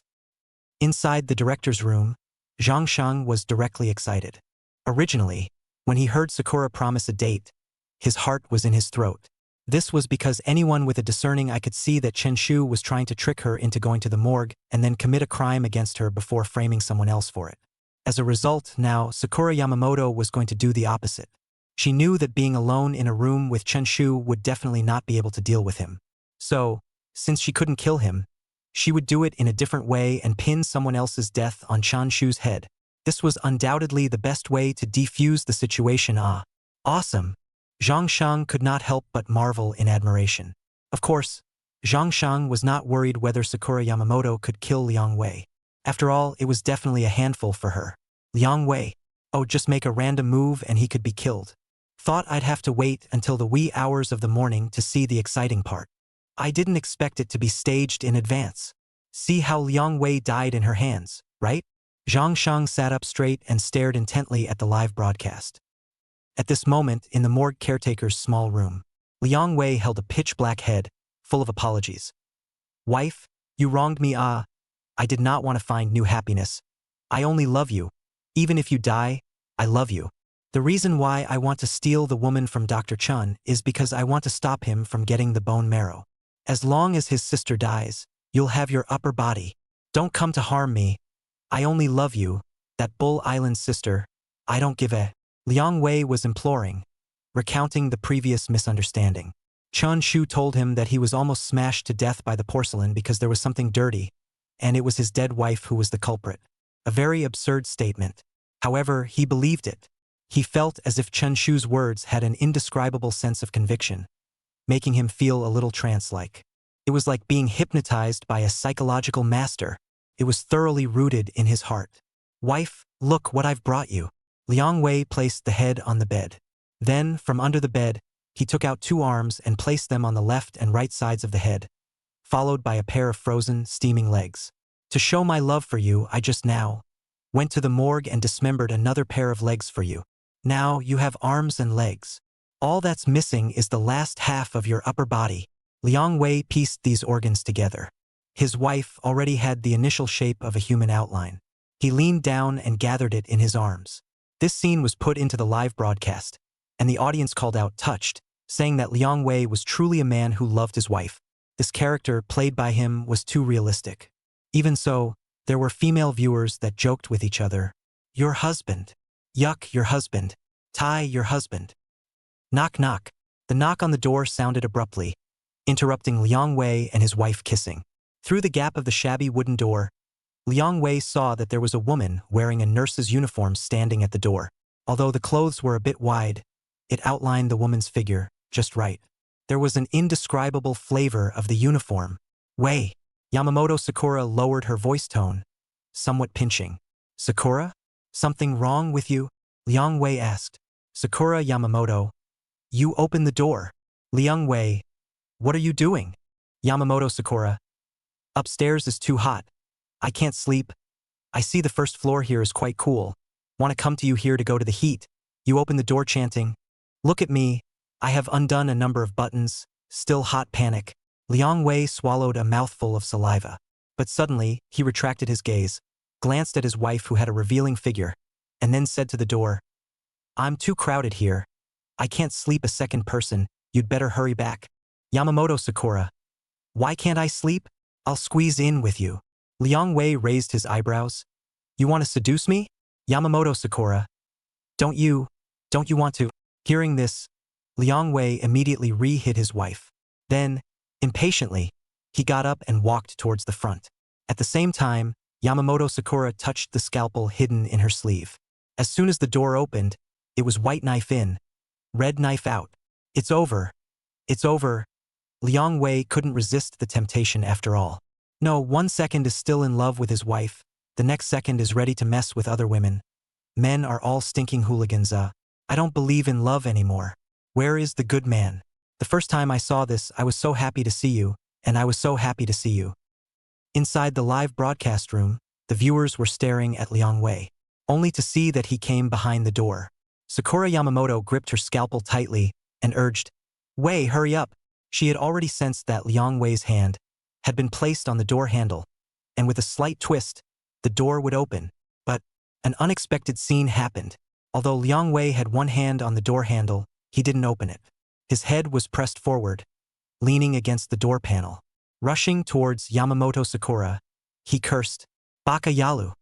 Inside the director's room, Zhang Sheng was directly excited. Originally, when he heard Sakura promise a date, his heart was in his throat. This was because anyone with a discerning eye could see that Chen Shu was trying to trick her into going to the morgue and then commit a crime against her before framing someone else for it. As a result, now, Sakura Yamamoto was going to do the opposite. She knew that being alone in a room with Chen Shu would definitely not be able to deal with him. So, since she couldn't kill him, she would do it in a different way and pin someone else's death on Chun Shu's head. This was undoubtedly the best way to defuse the situation. Awesome! Zhang Sheng could not help but marvel in admiration. Of course, Zhang Sheng was not worried whether Sakura Yamamoto could kill Liang Wei. After all, it was definitely a handful for her. Liang Wei. Oh, just make a random move and he could be killed. Thought I'd have to wait until the wee hours of the morning to see the exciting part. I didn't expect it to be staged in advance. See how Liang Wei died in her hands, right? Zhang Sheng sat up straight and stared intently at the live broadcast. At this moment, in the morgue caretaker's small room, Liang Wei held a pitch-black head, full of apologies. Wife, you wronged me. I did not want to find new happiness. I only love you. Even if you die, I love you. The reason why I want to steal the woman from Dr. Chun is because I want to stop him from getting the bone marrow. As long as his sister dies, you'll have your upper body. Don't come to harm me. I only love you, that Bull Island sister. I don't give a... Liang Wei was imploring, recounting the previous misunderstanding. Chun Shu told him that he was almost smashed to death by the porcelain because there was something dirty, and it was his dead wife who was the culprit. A very absurd statement. However, he believed it. He felt as if Chun Shu's words had an indescribable sense of conviction, making him feel a little trance-like. It was like being hypnotized by a psychological master. It was thoroughly rooted in his heart. Wife, look what I've brought you. Liang Wei placed the head on the bed. Then, from under the bed, he took out 2 arms and placed them on the left and right sides of the head, followed by a pair of frozen, steaming legs. To show my love for you, I just now went to the morgue and dismembered another pair of legs for you. Now you have arms and legs. All that's missing is the last half of your upper body. Liang Wei pieced these organs together. His wife already had the initial shape of a human outline. He leaned down and gathered it in his arms. This scene was put into the live broadcast, and the audience called out touched, saying that Liang Wei was truly a man who loved his wife. This character, played by him, was too realistic. Even so, there were female viewers that joked with each other. Your husband. Yuck, your husband. Tai, your husband. Knock knock. The knock on the door sounded abruptly, interrupting Liang Wei and his wife kissing. Through the gap of the shabby wooden door, Liang Wei saw that there was a woman wearing a nurse's uniform standing at the door. Although the clothes were a bit wide, it outlined the woman's figure just right. There was an indescribable flavor of the uniform. Wei. Yamamoto Sakura lowered her voice tone, somewhat pinching. Sakura? Something wrong with you? Liang Wei asked. Sakura Yamamoto. You open the door. Liang Wei. What are you doing? Yamamoto Sakura. Upstairs is too hot. I can't sleep. I see the first floor here is quite cool. Want to come to you here to go to the heat. You open the door chanting. Look at me. I have undone a number of buttons. Still hot panic. Liang Wei swallowed a mouthful of saliva. But suddenly, he retracted his gaze, glanced at his wife who had a revealing figure, and then said to the door, I'm too crowded here. I can't sleep a second person. You'd better hurry back. Yamamoto Sakura. Why can't I sleep? I'll squeeze in with you. Liang Wei raised his eyebrows. You want to seduce me? Yamamoto Sakura. Don't you want to? Hearing this, Liang Wei immediately re-hit his wife. Then, impatiently, he got up and walked towards the front. At the same time, Yamamoto Sakura touched the scalpel hidden in her sleeve. As soon as the door opened, it was white knife in, red knife out. It's over. It's over. Liang Wei couldn't resist the temptation after all. No, 1 second is still in love with his wife, the next second is ready to mess with other women. Men are all stinking hooligans. I don't believe in love anymore. Where is the good man? The first time I saw this, I was so happy to see you, and I was so happy to see you. Inside the live broadcast room, the viewers were staring at Liang Wei, only to see that he came behind the door. Sakura Yamamoto gripped her scalpel tightly and urged, Wei, hurry up. She had already sensed that Liang Wei's hand had been placed on the door handle, and with a slight twist, the door would open. But an unexpected scene happened. Although Liang Wei had one hand on the door handle, he didn't open it. His head was pressed forward, leaning against the door panel. Rushing towards Yamamoto Sakura, he cursed, Baka Yalu.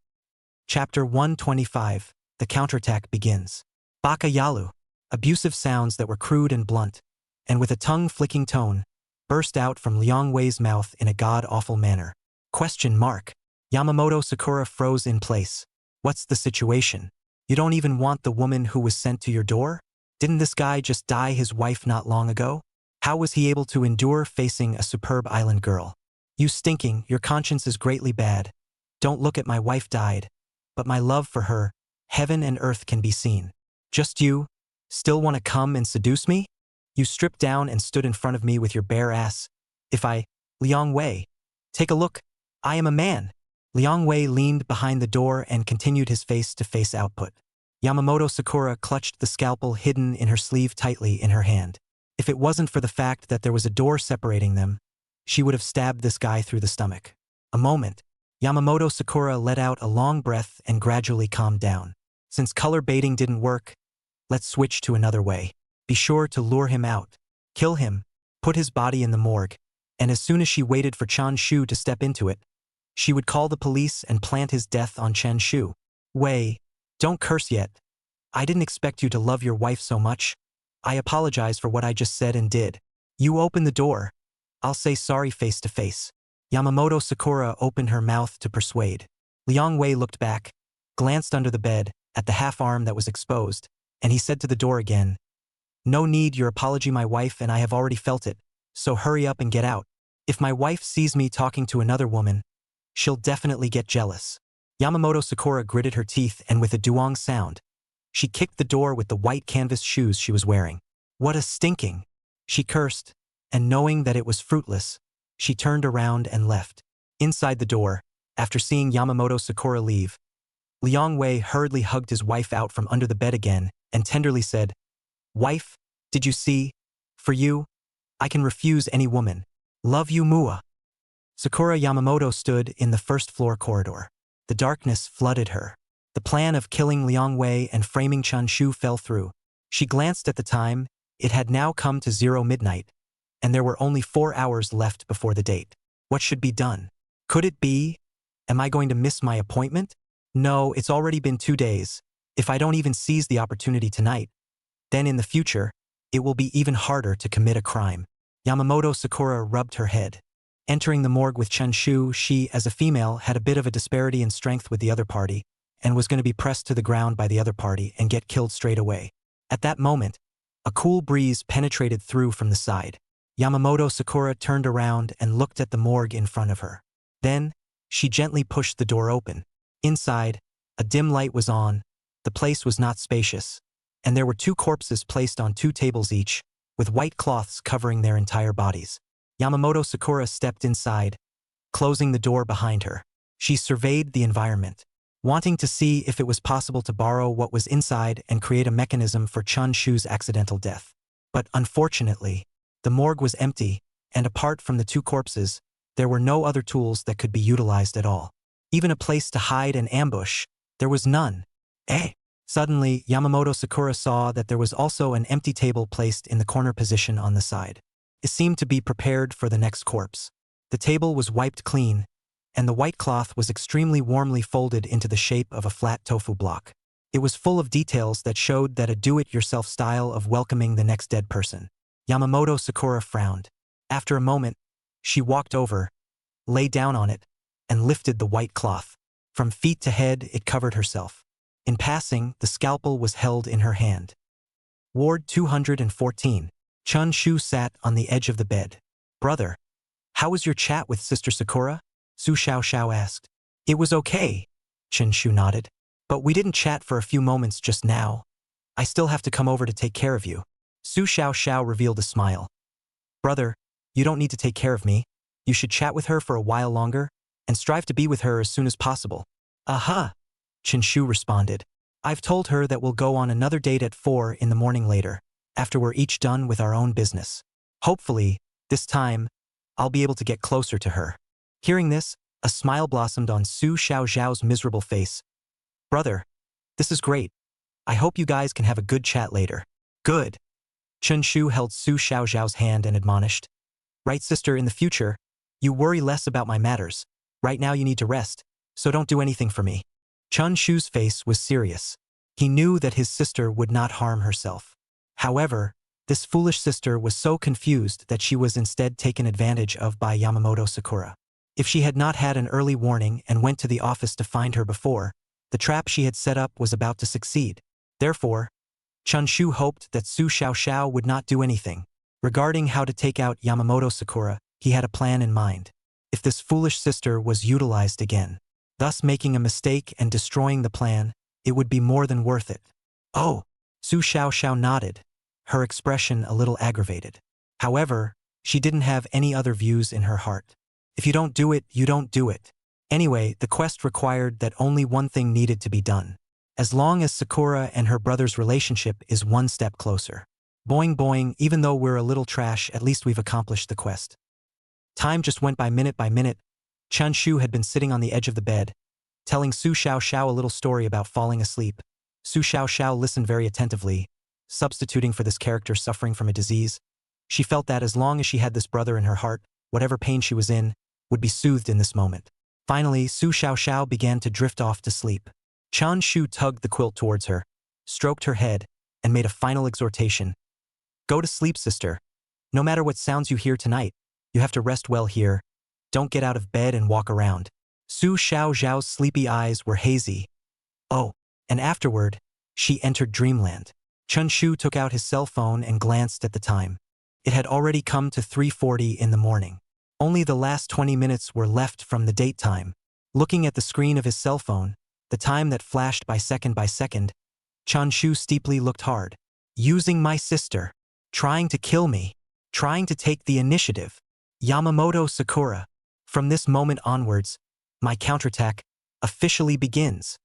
Chapter 125, The Counterattack begins. Baka Yalu. Abusive sounds that were crude and blunt, and with a tongue-flicking tone, burst out from Liang Wei's mouth in a god-awful manner. Question mark. Yamamoto Sakura froze in place. What's the situation? You don't even want the woman who was sent to your door? Didn't this guy just die his wife not long ago? How was he able to endure facing a superb island girl? You stinking, your conscience is greatly bad. Don't look at my wife died. But my love for her, heaven and earth can be seen. Just you? Still want to come and seduce me? You stripped down and stood in front of me with your bare ass. Liang Wei. Take a look. I am a man. Liang Wei leaned behind the door and continued his face-to-face output. Yamamoto Sakura clutched the scalpel hidden in her sleeve tightly in her hand. If it wasn't for the fact that there was a door separating them, she would have stabbed this guy through the stomach. A moment. Yamamoto Sakura let out a long breath and gradually calmed down. Since color baiting didn't work, let's switch to another way. Be sure to lure him out. Kill him. Put his body in the morgue. And as soon as she waited for Chen Shu to step into it, she would call the police and plant his death on Chen Shu. Wei, don't curse yet. I didn't expect you to love your wife so much. I apologize for what I just said and did. You open the door. I'll say sorry face to face. Yamamoto Sakura opened her mouth to persuade. Liang Wei looked back, glanced under the bed, at the half-arm that was exposed, and he said to the door again, No need your apology, my wife and I have already felt it, so hurry up and get out. If my wife sees me talking to another woman, she'll definitely get jealous. Yamamoto Sakura gritted her teeth and with a duong sound, she kicked the door with the white canvas shoes she was wearing. What a stinking! She cursed, and knowing that it was fruitless, she turned around and left. Inside the door, After seeing Yamamoto Sakura leave, Liang Wei hurriedly hugged his wife out from under the bed again and tenderly said, "Wife, did you see? For you, I can refuse any woman. Love you, Mua." Sakura Yamamoto stood in the first-floor corridor. The darkness flooded her. The plan of killing Liang Wei and framing Chun Shu fell through. She glanced at the time. It had now come to 0 midnight, and there were only 4 hours left before the date. What should be done? Could it be? Am I going to miss my appointment? No, it's already been 2 days. If I don't even seize the opportunity tonight, then in the future, it will be even harder to commit a crime. Yamamoto Sakura rubbed her head. Entering the morgue with Chen Shu, she, as a female, had a bit of a disparity in strength with the other party, and was going to be pressed to the ground by the other party and get killed straight away. At that moment, a cool breeze penetrated through from the side. Yamamoto Sakura turned around and looked at the morgue in front of her. Then, she gently pushed the door open. Inside, a dim light was on. The place was not spacious, and there were 2 corpses placed on 2 tables each, with white cloths covering their entire bodies. Yamamoto Sakura stepped inside, closing the door behind her. She surveyed the environment, wanting to see if it was possible to borrow what was inside and create a mechanism for Chun Shu's accidental death. But unfortunately, the morgue was empty, and apart from the 2 corpses, there were no other tools that could be utilized at all. Even a place to hide and ambush, there was none. Suddenly, Yamamoto Sakura saw that there was also an empty table placed in the corner position on the side. It seemed to be prepared for the next corpse. The table was wiped clean, and the white cloth was extremely warmly folded into the shape of a flat tofu block. It was full of details that showed that a do-it-yourself style of welcoming the next dead person. Yamamoto Sakura frowned. After a moment, she walked over, lay down on it, and lifted the white cloth. From feet to head, it covered herself. In passing, the scalpel was held in her hand. Ward 214. Chun Shu sat on the edge of the bed. "Brother, how was your chat with Sister Sakura?" Su Xiaoxiao asked. "It was okay," Chen Shu nodded. "But we didn't chat for a few moments just now. I still have to come over to take care of you." Su Xiaoxiao revealed a smile. "Brother, you don't need to take care of me. You should chat with her for a while longer, and strive to be with her as soon as possible." "Aha," Chen Shu responded. "I've told her that we'll go on another date at 4 in the morning later, after we're each done with our own business. Hopefully, this time, I'll be able to get closer to her." Hearing this, a smile blossomed on Su Xiaoxiao's miserable face. "Brother, this is great. I hope you guys can have a good chat later." "Good." Chun Shu held Su Xiaoxiao's hand and admonished. "Right, sister, in the future, you worry less about my matters. Right now you need to rest, so don't do anything for me." Chun Shu's face was serious. He knew that his sister would not harm herself. However, this foolish sister was so confused that she was instead taken advantage of by Yamamoto Sakura. If she had not had an early warning and went to the office to find her before, the trap she had set up was about to succeed. Therefore, Chun Shu hoped that Su Xiaoxiao would not do anything. Regarding how to take out Yamamoto Sakura, he had a plan in mind. If this foolish sister was utilized again, thus making a mistake and destroying the plan, it would be more than worth it. "Oh," Su Xiaoxiao nodded, her expression a little aggravated. However, she didn't have any other views in her heart. If you don't do it, you don't do it. Anyway, the quest required that only one thing needed to be done. As long as Sakura and her brother's relationship is one step closer. Boing boing, even though we're a little trash, at least we've accomplished the quest. Time just went by minute by minute. Chun Shu had been sitting on the edge of the bed, telling Su Xiaoxiao a little story about falling asleep. Su Xiaoxiao listened very attentively, substituting for this character suffering from a disease. She felt that as long as she had this brother in her heart, whatever pain she was in would be soothed in this moment. Finally, Su Xiaoxiao began to drift off to sleep. Chun Shu tugged the quilt towards her, stroked her head, and made a final exhortation. "Go to sleep, sister. No matter what sounds you hear tonight, you have to rest well here. Don't get out of bed and walk around." Su Xiaoxiao's sleepy eyes were hazy. Oh, and afterward, she entered dreamland. Chun Shu took out his cell phone and glanced at the time. It had already come to 3:40 in the morning. Only the last 20 minutes were left from the date time. Looking at the screen of his cell phone, the time that flashed by second, Chun Shu steeply looked hard. "Using my sister. Trying to kill me. Trying to take the initiative. Yamamoto Sakura." From this moment onwards, my counterattack officially begins.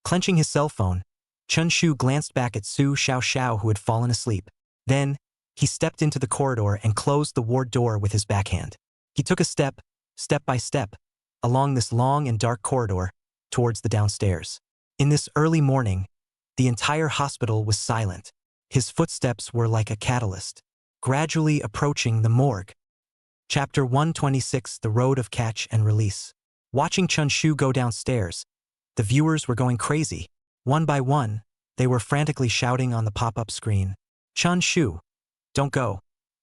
Clenching his cell phone, Chun Shu glanced back at Su Xiaoxiao, who had fallen asleep. Then, he stepped into the corridor and closed the ward door with his backhand. He took a step by step, along this long and dark corridor, towards the downstairs. In this early morning, the entire hospital was silent. His footsteps were like a catalyst, gradually approaching the morgue. Chapter 126, The Road of Catch and Release. Watching Chun Shu go downstairs, the viewers were going crazy. One by one, they were frantically shouting on the pop-up screen, "Chun Shu, don't go.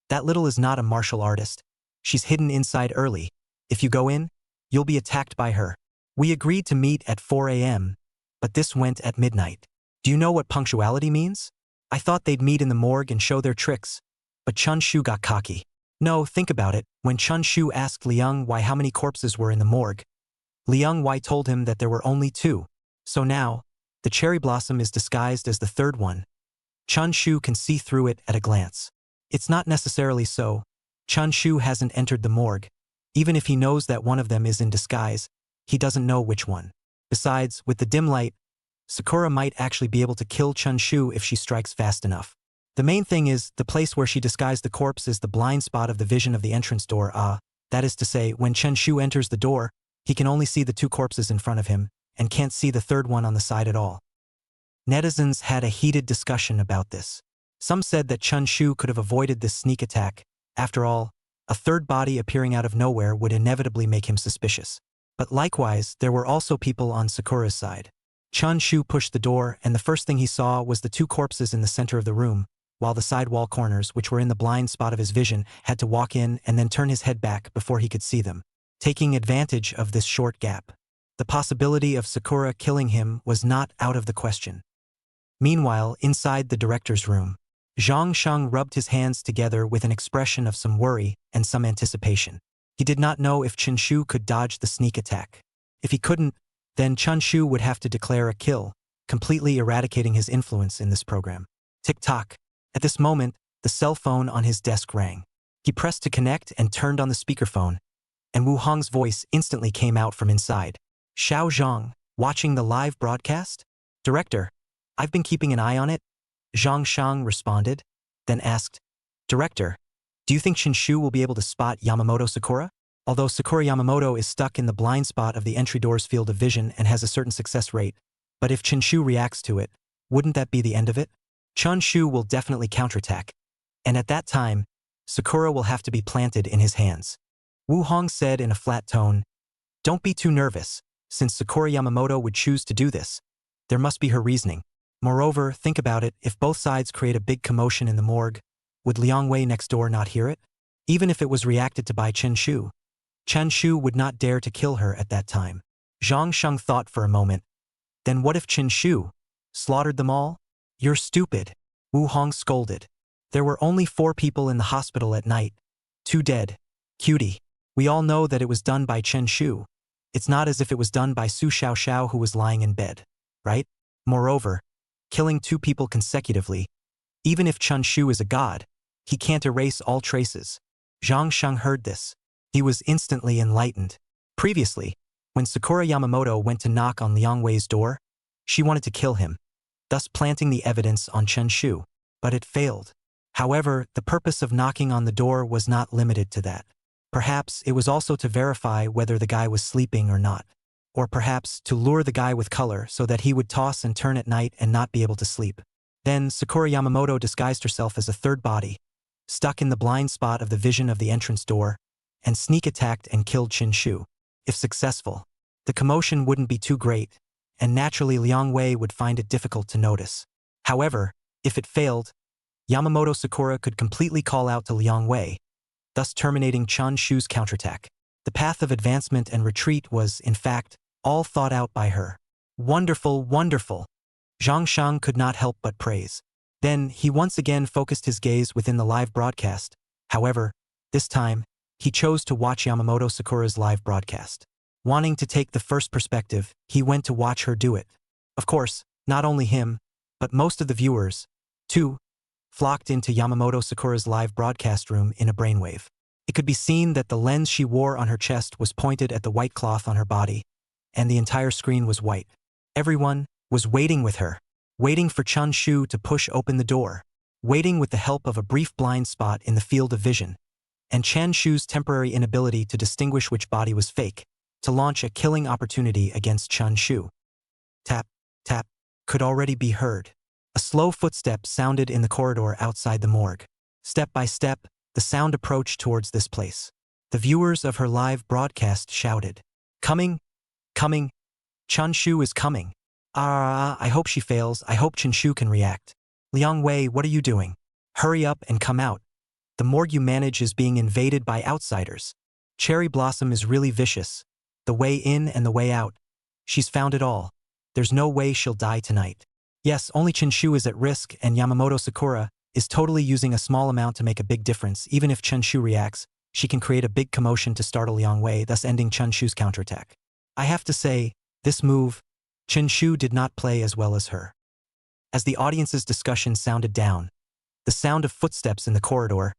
That little is not a martial artist. She's hidden inside early. If you go in, you'll be attacked by her. We agreed to meet at 4 a.m., but this went at midnight. Do you know what punctuality means? I thought they'd meet in the morgue and show their tricks, but Chun Shu got cocky. No, think about it. When Chun Shu asked Liang Wei how many corpses were in the morgue, Liang Wei told him that there were only 2. So now, the cherry blossom is disguised as the third one. Chun Shu can see through it at a glance. It's not necessarily so. Chun Shu hasn't entered the morgue. Even if he knows that one of them is in disguise, he doesn't know which one. Besides, with the dim light, Sakura might actually be able to kill Chun Shu if she strikes fast enough. The main thing is, the place where she disguised the corpse is the blind spot of the vision of the entrance door. That is to say, when Chen Shu enters the door, he can only see the 2 corpses in front of him, and can't see the third one on the side at all. Netizens had a heated discussion about this. Some said that Chun Shu could have avoided this sneak attack. After all, a third body appearing out of nowhere would inevitably make him suspicious. But likewise, there were also people on Sakura's side. Chun Shu pushed the door, and the first thing he saw was the 2 corpses in the center of the room, while the side wall corners, which were in the blind spot of his vision, had to walk in and then turn his head back before he could see them. Taking advantage of this short gap, the possibility of Sakura killing him was not out of the question. Meanwhile, inside the director's room, Zhang Sheng rubbed his hands together with an expression of some worry and some anticipation. He did not know if Chen Shu could dodge the sneak attack. If he couldn't, then Chun Shu would have to declare a kill, completely eradicating his influence in this program. Tick-tock. At this moment, the cell phone on his desk rang. He pressed to connect and turned on the speakerphone, and Wu Hong's voice instantly came out from inside. Xiao Zhang, watching the live broadcast? Director, I've been keeping an eye on it. Zhang Shang responded, then asked, Director, do you think Chen Shu will be able to spot Yamamoto Sakura? Although Sakura Yamamoto is stuck in the blind spot of the entry door's field of vision and has a certain success rate, but if Chen Shu reacts to it, wouldn't that be the end of it? Chun Shu will definitely counterattack, and at that time, Sakura will have to be planted in his hands. Wu Hong said in a flat tone, Don't be too nervous, since Sakura Yamamoto would choose to do this. There must be her reasoning. Moreover, think about it, if both sides create a big commotion in the morgue, would Liang Wei next door not hear it? Even if it was reacted to by Chen Shu would not dare to kill her at that time. Zhang Sheng thought for a moment. Then what if Chen Shu slaughtered them all? You're stupid, Wu Hong scolded. There were only 4 people in the hospital at night. 2 dead. Cutie. We all know that it was done by Chen Shu. It's not as if it was done by Su Xiaoxiao, who was lying in bed, right? Moreover, killing 2 people consecutively, even if Chun Shu is a god, he can't erase all traces. Zhang Sheng heard this. He was instantly enlightened. Previously, when Sakura Yamamoto went to knock on Liang Wei's door, she wanted to kill him, thus planting the evidence on Chen Shu, but it failed. However, the purpose of knocking on the door was not limited to that. Perhaps it was also to verify whether the guy was sleeping or not. Or perhaps to lure the guy with color so that he would toss and turn at night and not be able to sleep. Then Sakura Yamamoto disguised herself as a third body, stuck in the blind spot of the vision of the entrance door, and sneak attacked and killed Chen Shu. If successful, the commotion wouldn't be too great, and naturally Liang Wei would find it difficult to notice. However, if it failed, Yamamoto Sakura could completely call out to Liang Wei, thus terminating Chun Shu's counterattack. The path of advancement and retreat was, in fact, all thought out by her. Wonderful, wonderful! Zhang Shang could not help but praise. Then, he once again focused his gaze within the live broadcast. However, this time, he chose to watch Yamamoto Sakura's live broadcast. Wanting to take the first perspective, he went to watch her do it. Of course, not only him, but most of the viewers, too, flocked into Yamamoto Sakura's live broadcast room in a brainwave. It could be seen that the lens she wore on her chest was pointed at the white cloth on her body, and the entire screen was white. Everyone was waiting with her, waiting for Chun Shu to push open the door, waiting with the help of a brief blind spot in the field of vision, and Chen Shu's temporary inability to distinguish which body was fake, to launch a killing opportunity against Chun Shu. Tap, tap, could already be heard. A slow footstep sounded in the corridor outside the morgue. Step by step, the sound approached towards this place. The viewers of her live broadcast shouted, "Coming! Coming! Chun Shu is coming! I hope she fails. I hope Chun Shu can react. Liang Wei, what are you doing? Hurry up and come out. The morgue you manage is being invaded by outsiders. Cherry Blossom is really vicious. The way in and the way out. She's found it all. There's no way she'll die tonight. Yes, only Chun Shu is at risk, and Yamamoto Sakura is totally using a small amount to make a big difference. Even if Chun Shu reacts, she can create a big commotion to startle Liang Wei, thus ending Chun Shu's counterattack. I have to say, this move, Chun Shu did not play as well as her." As the audience's discussion sounded down, the sound of footsteps in the corridor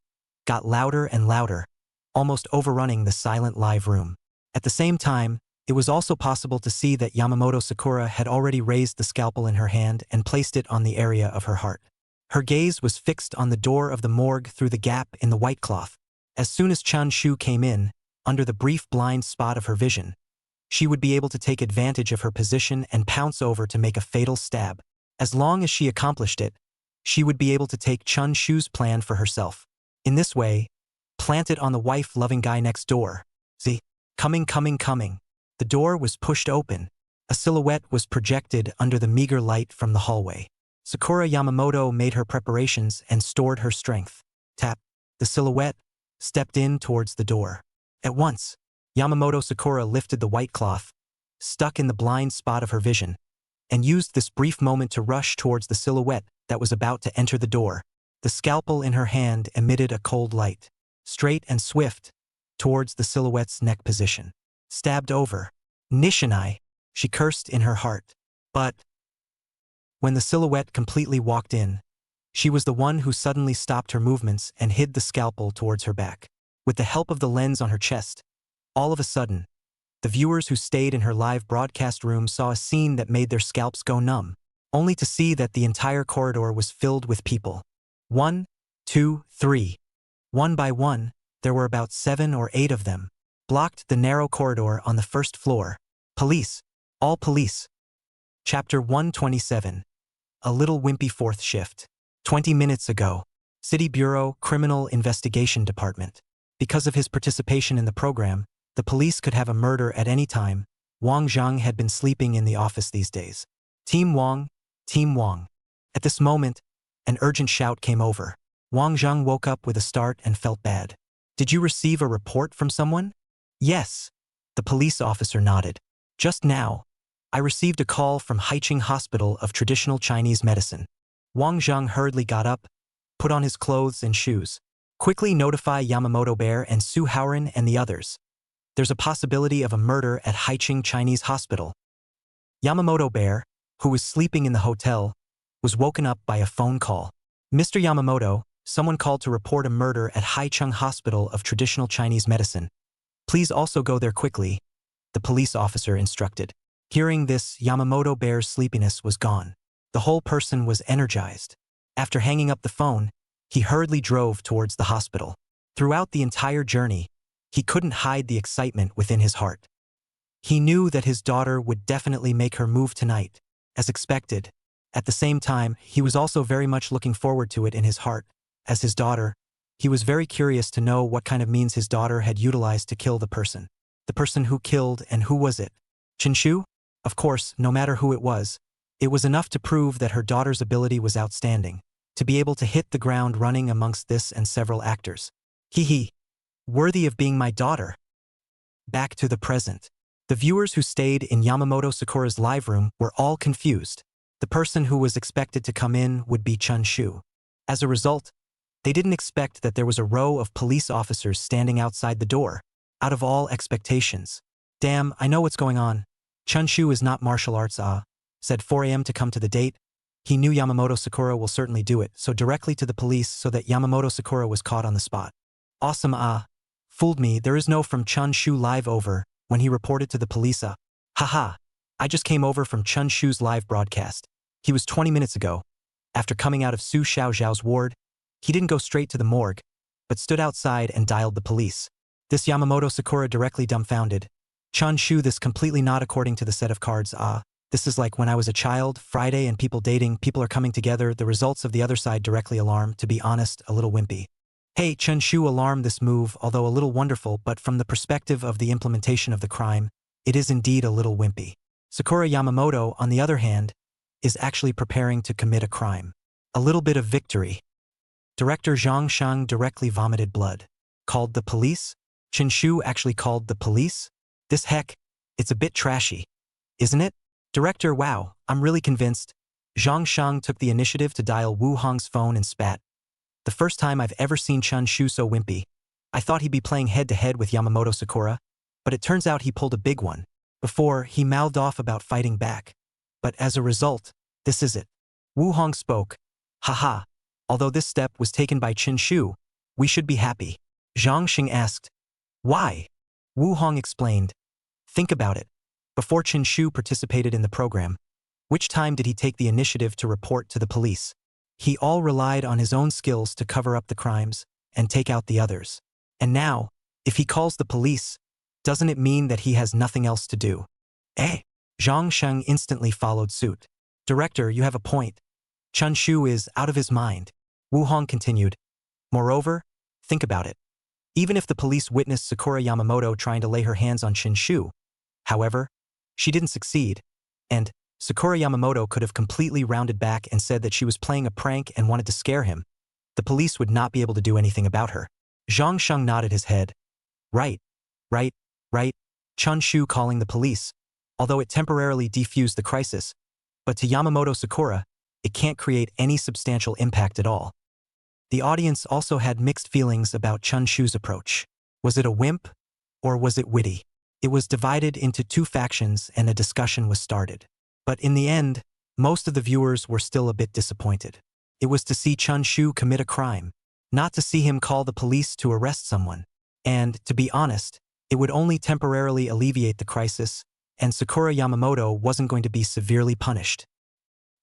got louder and louder, almost overrunning the silent live room. At the same time, it was also possible to see that Yamamoto Sakura had already raised the scalpel in her hand and placed it on the area of her heart. Her gaze was fixed on the door of the morgue through the gap in the white cloth. As soon as Chun Shu came in, under the brief blind spot of her vision, she would be able to take advantage of her position and pounce over to make a fatal stab. As long as she accomplished it, she would be able to take Chun Shu's plan for herself. In this way, plant it on the wife-loving guy next door. See? Coming, coming, coming. The door was pushed open. A silhouette was projected under the meager light from the hallway. Sakura Yamamoto made her preparations and stored her strength. Tap. The silhouette stepped in towards the door. At once, Yamamoto Sakura lifted the white cloth, stuck in the blind spot of her vision, and used this brief moment to rush towards the silhouette that was about to enter the door. The scalpel in her hand emitted a cold light, straight and swift, towards the silhouette's neck position. Stabbed over. Nishinai, she cursed in her heart. But when the silhouette completely walked in, she was the one who suddenly stopped her movements and hid the scalpel towards her back. With the help of the lens on her chest, all of a sudden, the viewers who stayed in her live broadcast room saw a scene that made their scalps go numb, only to see that the entire corridor was filled with people. 1, 2, 3. One by one, there were about 7 or 8 of them, blocked the narrow corridor on the first floor. Police. All police. Chapter 127. A little wimpy fourth shift. 20 minutes ago. City Bureau, Criminal Investigation Department. Because of his participation in the program, the police could have a murder at any time. Wang Zhang had been sleeping in the office these days. Team Wang, Team Wang. At this moment, an urgent shout came over. Wang Zhang woke up with a start and felt bad. Did you receive a report from someone? Yes. The police officer nodded. Just now, I received a call from Haiqing Hospital of Traditional Chinese Medicine. Wang Zhang hurriedly got up, put on his clothes and shoes. Quickly notify Yamamoto Bear and Suharan and the others. There's a possibility of a murder at Haiqing Chinese Hospital. Yamamoto Bear, who was sleeping in the hotel, was woken up by a phone call. Mr. Yamamoto, someone called to report a murder at Haiqing Hospital of Traditional Chinese Medicine. Please also go there quickly, the police officer instructed. Hearing this, Yamamoto Bear's sleepiness was gone. The whole person was energized. After hanging up the phone, he hurriedly drove towards the hospital. Throughout the entire journey, he couldn't hide the excitement within his heart. He knew that his daughter would definitely make her move tonight, as expected. At the same time, he was also very much looking forward to it in his heart. As his daughter, he was very curious to know what kind of means his daughter had utilized to kill the person. The person who killed, and who was it? Chun Shu? Of course, no matter who it was enough to prove that her daughter's ability was outstanding, to be able to hit the ground running amongst this and several actors. Hee. Worthy of being my daughter. Back to the present. The viewers who stayed in Yamamoto Sakura's live room were all confused. The person who was expected to come in would be Chun Shu. As a result, they didn't expect that there was a row of police officers standing outside the door, out of all expectations. Damn, I know what's going on. Chun Shu is not martial arts, said 4 a.m. to come to the date. He knew Yamamoto Sakura will certainly do it, so directly to the police so that Yamamoto Sakura was caught on the spot. Awesome, Fooled me, there is no from Chun Shu live over, when he reported to the police. Haha, I just came over from Chun Shu's live broadcast. He was 20 minutes ago. After coming out of Su Xiaoxiao's ward, he didn't go straight to the morgue, but stood outside and dialed the police. This Yamamoto Sakura directly dumbfounded. Chun Shu, this completely not according to the set of cards. This is like when I was a child, Friday and people dating, people are coming together, the results of the other side directly alarm, to be honest, a little wimpy. Hey, Chen Shu alarmed this move, although a little wonderful, but from the perspective of the implementation of the crime, it is indeed a little wimpy. Sakura Yamamoto, on the other hand, is actually preparing to commit a crime. A little bit of victory. Director Zhang Shang directly vomited blood. Called the police? Chen Shu actually called the police? This heck, it's a bit trashy. Isn't it? Director, wow, I'm really convinced. Zhang Shang took the initiative to dial Wu Hong's phone and spat. The first time I've ever seen Chun Shu so wimpy. I thought he'd be playing head-to-head with Yamamoto Sakura, but it turns out he pulled a big one. Before, he mouthed off about fighting back. But as a result, this is it. Wu Hong spoke. Haha, although this step was taken by Chen Shu, we should be happy. Zhang Xing asked. Why? Wu Hong explained. Think about it. Before Chen Shu participated in the program, which time did he take the initiative to report to the police? He all relied on his own skills to cover up the crimes and take out the others. And now, if he calls the police, doesn't it mean that he has nothing else to do? Zhang Sheng instantly followed suit. Director, you have a point. Chun Shu is out of his mind. Wu Hong continued. Moreover, think about it. Even if the police witnessed Sakura Yamamoto trying to lay her hands on Chen Shu, however, she didn't succeed, and Sakura Yamamoto could have completely rounded back and said that she was playing a prank and wanted to scare him. The police would not be able to do anything about her. Zhang Sheng nodded his head. Right. Chun Shu calling the police, although it temporarily defused the crisis, but to Yamamoto Sakura, it can't create any substantial impact at all. The audience also had mixed feelings about Chun Shu's approach. Was it a wimp, or was it witty? It was divided into two factions and a discussion was started. But in the end, most of the viewers were still a bit disappointed. It was to see Chun Shu commit a crime, not to see him call the police to arrest someone. And, to be honest, it would only temporarily alleviate the crisis, and Sakura Yamamoto wasn't going to be severely punished.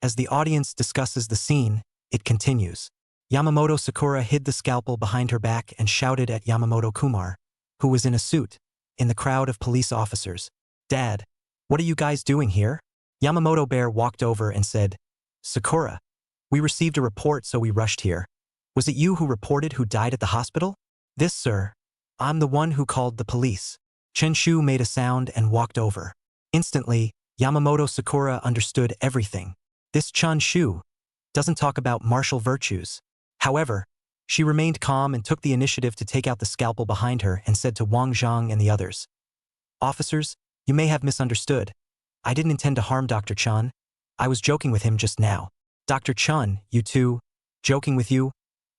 As the audience discusses the scene, it continues. Yamamoto Sakura hid the scalpel behind her back and shouted at Yamamoto Kumar, who was in a suit, in the crowd of police officers. Dad, what are you guys doing here? Yamamoto Bear walked over and said, Sakura, we received a report so we rushed here. Was it you who reported who died at the hospital? This, sir. I'm the one who called the police. Chen Shu made a sound and walked over. Instantly, Yamamoto Sakura understood everything. This Chun Shu doesn't talk about martial virtues. However, she remained calm and took the initiative to take out the scalpel behind her and said to Wang Zhang and the others, Officers, you may have misunderstood. I didn't intend to harm Dr. Chun. I was joking with him just now. Dr. Chun, you too? Joking with you?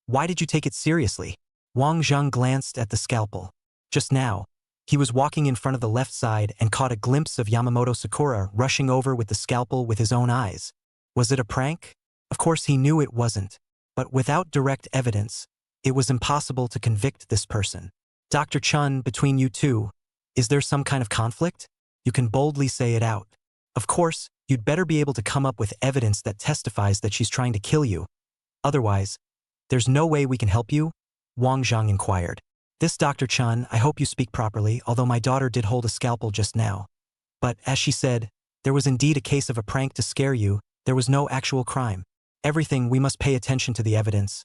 Why did you take it seriously? Wang Zhang glanced at the scalpel. Just now, he was walking in front of the left side and caught a glimpse of Yamamoto Sakura rushing over with the scalpel with his own eyes. Was it a prank? Of course he knew it wasn't. But without direct evidence, it was impossible to convict this person. Dr. Chun, between you two, is there some kind of conflict? You can boldly say it out. Of course, you'd better be able to come up with evidence that testifies that she's trying to kill you. Otherwise, there's no way we can help you? Wang Zhang inquired. This Dr. Chun, I hope you speak properly, although my daughter did hold a scalpel just now. But, as she said, there was indeed a case of a prank to scare you, there was no actual crime. Everything, we must pay attention to the evidence.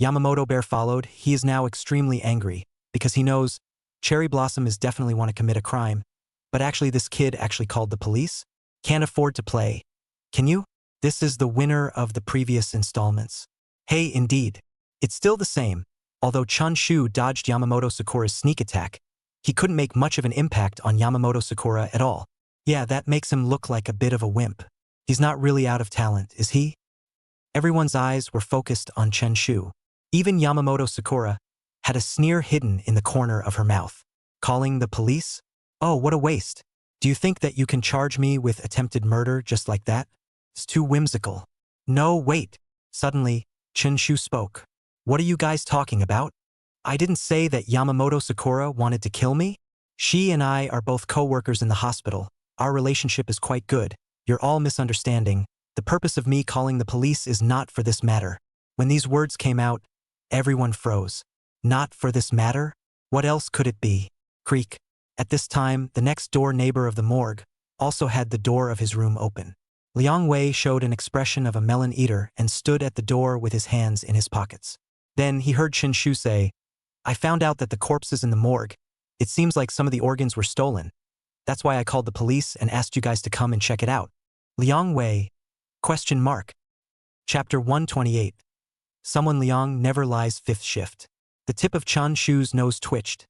Yamamoto Bear followed. He is now extremely angry, because he knows Cherry Blossom is definitely want to commit a crime. But actually this kid actually called the police? Can't afford to play. Can you? This is the winner of the previous installments. Hey, indeed. It's still the same. Although Chun Shu dodged Yamamoto Sakura's sneak attack, he couldn't make much of an impact on Yamamoto Sakura at all. Yeah, that makes him look like a bit of a wimp. He's not really out of talent, is he? Everyone's eyes were focused on Chen Shu. Even Yamamoto Sakura had a sneer hidden in the corner of her mouth. Calling the police? Oh, what a waste. Do you think that you can charge me with attempted murder just like that? It's too whimsical. No, wait. Suddenly, Chen Shu spoke. What are you guys talking about? I didn't say that Yamamoto Sakura wanted to kill me? She and I are both co-workers in the hospital. Our relationship is quite good. You're all misunderstanding. The purpose of me calling the police is not for this matter. When these words came out, everyone froze. Not for this matter? What else could it be? Creak. At this time, the next-door neighbor of the morgue also had the door of his room open. Liang Wei showed an expression of a melon eater and stood at the door with his hands in his pockets. Then he heard Chen Shu say, I found out that the corpses in the morgue, it seems like some of the organs were stolen. That's why I called the police and asked you guys to come and check it out. Liang Wei? ? Chapter 128. Someone Liang never lies 5th shift. The tip of Chun Shu's nose twitched,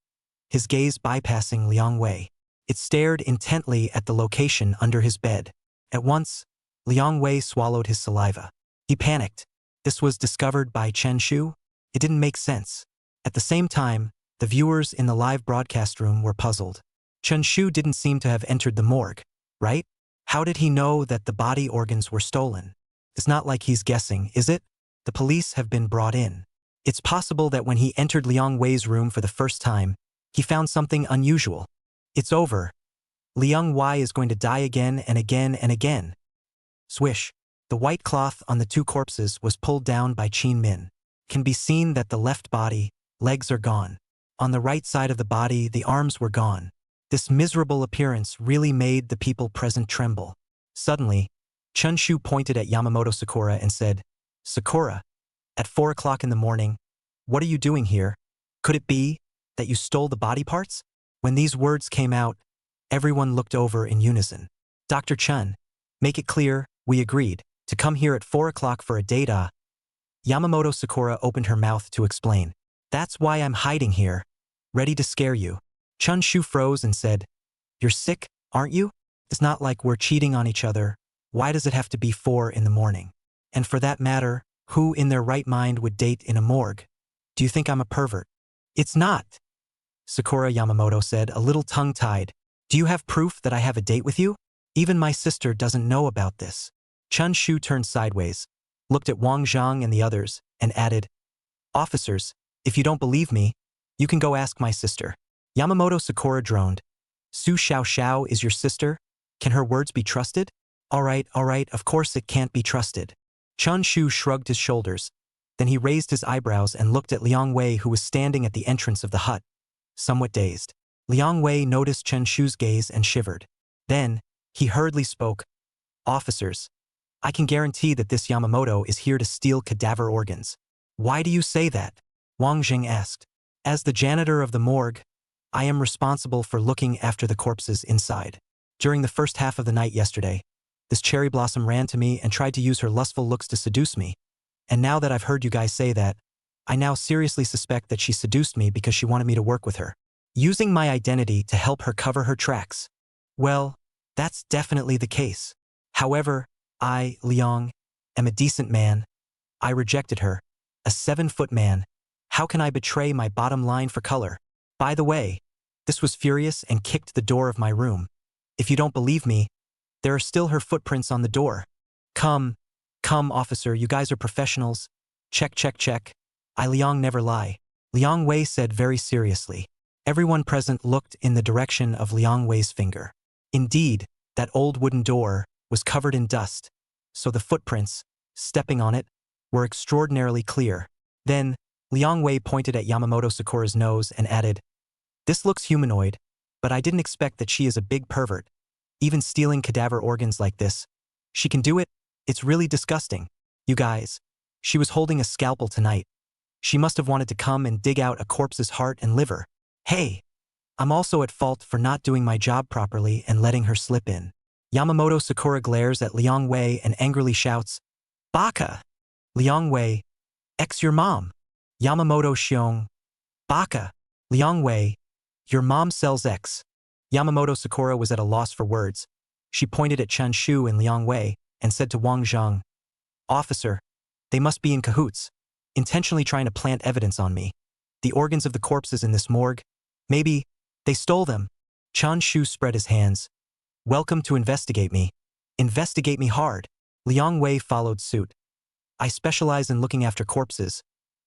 his gaze bypassing Liang Wei. It stared intently at the location under his bed. At once, Liang Wei swallowed his saliva. He panicked. This was discovered by Chen Shu? It didn't make sense. At the same time, the viewers in the live broadcast room were puzzled. Chun Shu didn't seem to have entered the morgue, right? How did he know that the body organs were stolen? It's not like he's guessing, is it? The police have been brought in. It's possible that when he entered Liang Wei's room for the first time, he found something unusual. It's over. Liang Wei is going to die again and again and again. Swish. The white cloth on the 2 corpses was pulled down by Qin Min. Can be seen that the left body, legs are gone. On the right side of the body, the arms were gone. This miserable appearance really made the people present tremble. Suddenly, Chun Shu pointed at Yamamoto Sakura and said, Sakura, at 4 o'clock in the morning, what are you doing here? Could it be that you stole the body parts? When these words came out, everyone looked over in unison. Dr. Chun, make it clear, we agreed to come here at 4 o'clock for a date. Yamamoto Sakura opened her mouth to explain. That's why I'm hiding here, ready to scare you. Chun Shu froze and said, You're sick, aren't you? It's not like we're cheating on each other. Why does it have to be 4 in the morning? And for that matter, who in their right mind would date in a morgue? Do you think I'm a pervert? It's not. Sakura Yamamoto said, a little tongue-tied. Do you have proof that I have a date with you? Even my sister doesn't know about this. Chun Shu turned sideways, looked at Wang Zhang and the others, and added, Officers, if you don't believe me, you can go ask my sister. Yamamoto Sakura droned. Su Xiaoxiao is your sister? Can her words be trusted? All right, of course it can't be trusted. Chun Shu shrugged his shoulders. Then he raised his eyebrows and looked at Liang Wei, who was standing at the entrance of the hut, somewhat dazed. Liang Wei noticed Chen Shu's gaze and shivered. Then, he hurriedly spoke. Officers, I can guarantee that this Yamamoto is here to steal cadaver organs. Why do you say that? Wang Jing asked. As the janitor of the morgue, I am responsible for looking after the corpses inside. During the first half of the night yesterday, this cherry blossom ran to me and tried to use her lustful looks to seduce me. And now that I've heard you guys say that, I now seriously suspect that she seduced me because she wanted me to work with her, using my identity to help her cover her tracks. Well, that's definitely the case. However, I, Liang, am a decent man. I rejected her, a 7-foot man. How can I betray my bottom line for color? By the way, this was furious and kicked the door of my room. If you don't believe me, there are still her footprints on the door. Come, officer, you guys are professionals. Check. I, Liang, never lie. Liang Wei said very seriously. Everyone present looked in the direction of Liang Wei's finger. Indeed, that old wooden door was covered in dust, so the footprints, stepping on it, were extraordinarily clear. Then, Liang Wei pointed at Yamamoto Sakura's nose and added, This looks humanoid, but I didn't expect that she is a big pervert. Even stealing cadaver organs like this. She can do it? It's really disgusting. You guys, she was holding a scalpel tonight. She must have wanted to come and dig out a corpse's heart and liver. Hey, I'm also at fault for not doing my job properly and letting her slip in. Yamamoto Sakura glares at Liang Wei and angrily shouts, Baka! Liang Wei, X your mom. Yamamoto Xiong, Baka! Liang Wei, your mom sells X. Yamamoto Sakura was at a loss for words. She pointed at Chen Shu and Liang Wei and said to Wang Zhang, Officer, they must be in cahoots, intentionally trying to plant evidence on me. The organs of the corpses in this morgue, maybe they stole them. Chun Shu spread his hands. Welcome to investigate me. Investigate me hard. Liang Wei followed suit. I specialize in looking after corpses.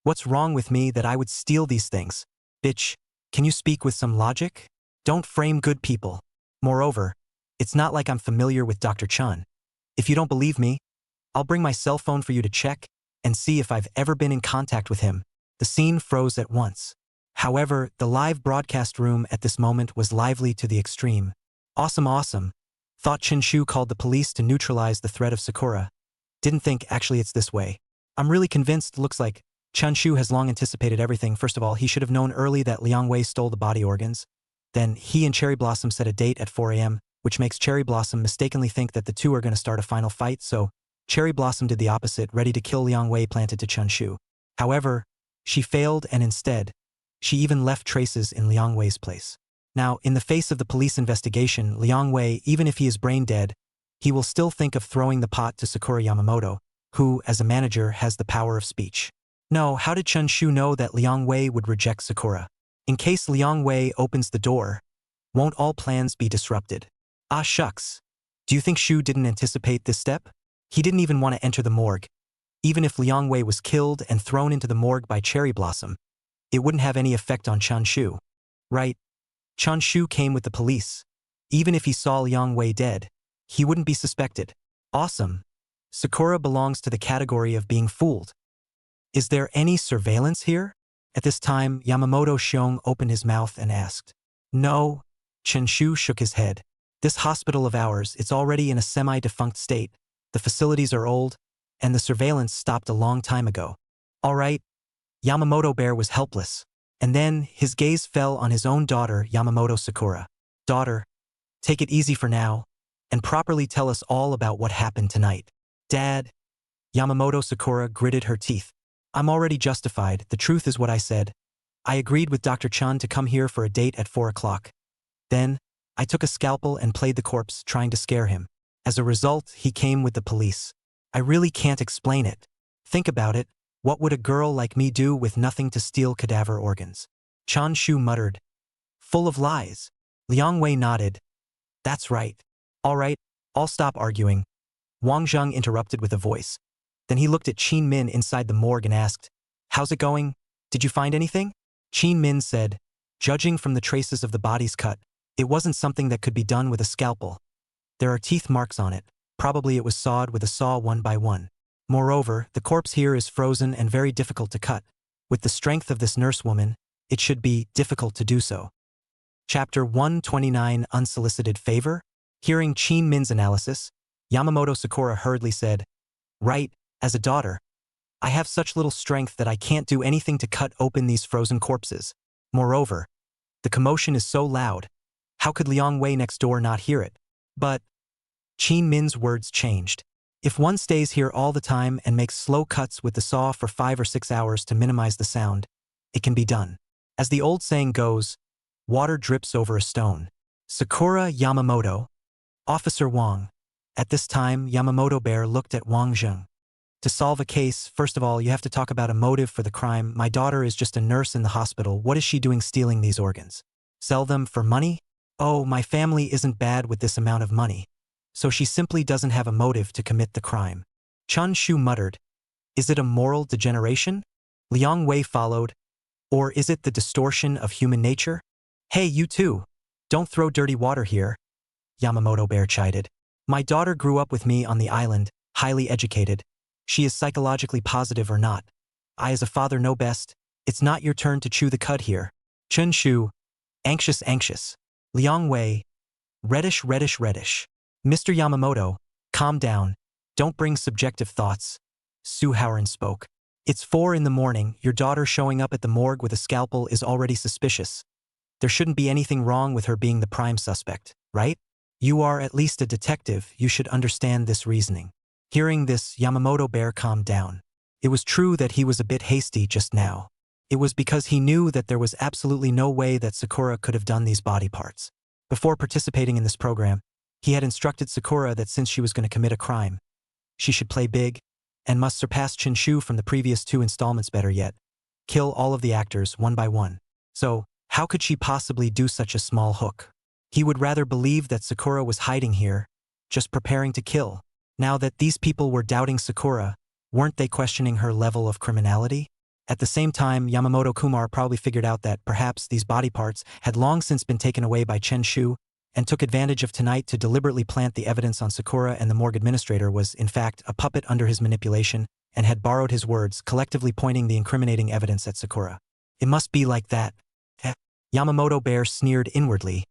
What's wrong with me that I would steal these things? Bitch, can you speak with some logic? Don't frame good people. Moreover, it's not like I'm familiar with Dr. Chun. If you don't believe me, I'll bring my cell phone for you to check and see if I've ever been in contact with him. The scene froze at once. However, the live broadcast room at this moment was lively to the extreme. Awesome, awesome. Thought Chen Shu called the police to neutralize the threat of Sakura. Didn't think actually it's this way. I'm really convinced. Looks like Chun Shu has long anticipated everything. First of all, he should have known early that Liang Wei stole the body organs. Then he and Cherry Blossom set a date at 4 a.m., which makes Cherry Blossom mistakenly think that the two are going to start a final fight, so Cherry Blossom did the opposite, ready to kill Liang Wei planted to Chun Shu. However, she failed, and instead, she even left traces in Liang Wei's place. Now, in the face of the police investigation, Liang Wei, even if he is brain dead, he will still think of throwing the pot to Sakura Yamamoto, who, as a manager, has the power of speech. No, how did Chun Shu know that Liang Wei would reject Sakura? In case Liang Wei opens the door, won't all plans be disrupted? Ah shucks. Do you think Shu didn't anticipate this step? He didn't even want to enter the morgue. Even if Liang Wei was killed and thrown into the morgue by Cherry Blossom, it wouldn't have any effect on Chun Shu. Right? Chun Shu came with the police. Even if he saw Liang Wei dead, he wouldn't be suspected. Awesome. Sakura belongs to the category of being fooled. Is there any surveillance here? At this time, Yamamoto Xiong opened his mouth and asked. No. Chen Shu shook his head. This hospital of ours, it's already in a semi-defunct state. The facilities are old, and the surveillance stopped a long time ago. All right. Yamamoto Bear was helpless. And then his gaze fell on his own daughter, Yamamoto Sakura. Daughter, take it easy for now, and properly tell us all about what happened tonight. Dad. Yamamoto Sakura gritted her teeth. I'm already justified. The truth is what I said. I agreed with Dr. Chun to come here for a date at 4 o'clock. Then, I took a scalpel and played the corpse, trying to scare him. As a result, he came with the police. I really can't explain it. Think about it. What would a girl like me do with nothing to steal cadaver organs? Chun Shu muttered. Full of lies. Liang Wei nodded. That's right. All right, I'll stop arguing. Wang Zheng interrupted with a voice. Then he looked at Qin Min inside the morgue and asked, How's it going? Did you find anything? Qin Min said, Judging from the traces of the body's cut, it wasn't something that could be done with a scalpel. There are teeth marks on it. Probably it was sawed with a saw one by one. Moreover, the corpse here is frozen and very difficult to cut. With the strength of this nursewoman, it should be difficult to do so. Chapter 129 Unsolicited Favor? Hearing Qin Min's analysis, Yamamoto Sakura hurriedly said, Right, as a daughter, I have such little strength that I can't do anything to cut open these frozen corpses. Moreover, the commotion is so loud. How could Liang Wei next door not hear it? But Qin Min's words changed. If one stays here all the time and makes slow cuts with the saw for 5 or 6 hours to minimize the sound, it can be done. As the old saying goes, water drips over a stone. Sakura Yamamoto, Officer Wang. At this time, Yamamoto Bear looked at Wang Zheng. To solve a case, first of all, you have to talk about a motive for the crime. My daughter is just a nurse in the hospital. What is she doing stealing these organs? Sell them for money? Oh, my family isn't bad with this amount of money. So she simply doesn't have a motive to commit the crime. Chun Shu muttered. Is it a moral degeneration? Liang Wei followed. Or is it the distortion of human nature? Hey, you two. Don't throw dirty water here. Yamamoto Bear chided. My daughter grew up with me on the island, highly educated. She is psychologically positive or not. I as a father know best. It's not your turn to chew the cud here. Chun Shu, anxious. Liang Wei, reddish. Mr. Yamamoto, calm down. Don't bring subjective thoughts. Suharan spoke. It's 4 in the morning. Your daughter showing up at the morgue with a scalpel is already suspicious. There shouldn't be anything wrong with her being the prime suspect, right? You are at least a detective. You should understand this reasoning. Hearing this, Yamamoto Bear calmed down. It was true that he was a bit hasty just now. It was because he knew that there was absolutely no way that Sakura could have done these body parts. Before participating in this program, he had instructed Sakura that since she was going to commit a crime, she should play big and must surpass Chen Shu from the previous 2 installments. Better yet, kill all of the actors one by one. So, how could she possibly do such a small hook? He would rather believe that Sakura was hiding here, just preparing to kill. Now that these people were doubting Sakura, weren't they questioning her level of criminality? At the same time, Yamamoto Kumar probably figured out that perhaps these body parts had long since been taken away by Chen Shu and took advantage of tonight to deliberately plant the evidence on Sakura, and the morgue administrator was, in fact, a puppet under his manipulation and had borrowed his words, collectively pointing the incriminating evidence at Sakura. It must be like that. Yamamoto Bear sneered inwardly.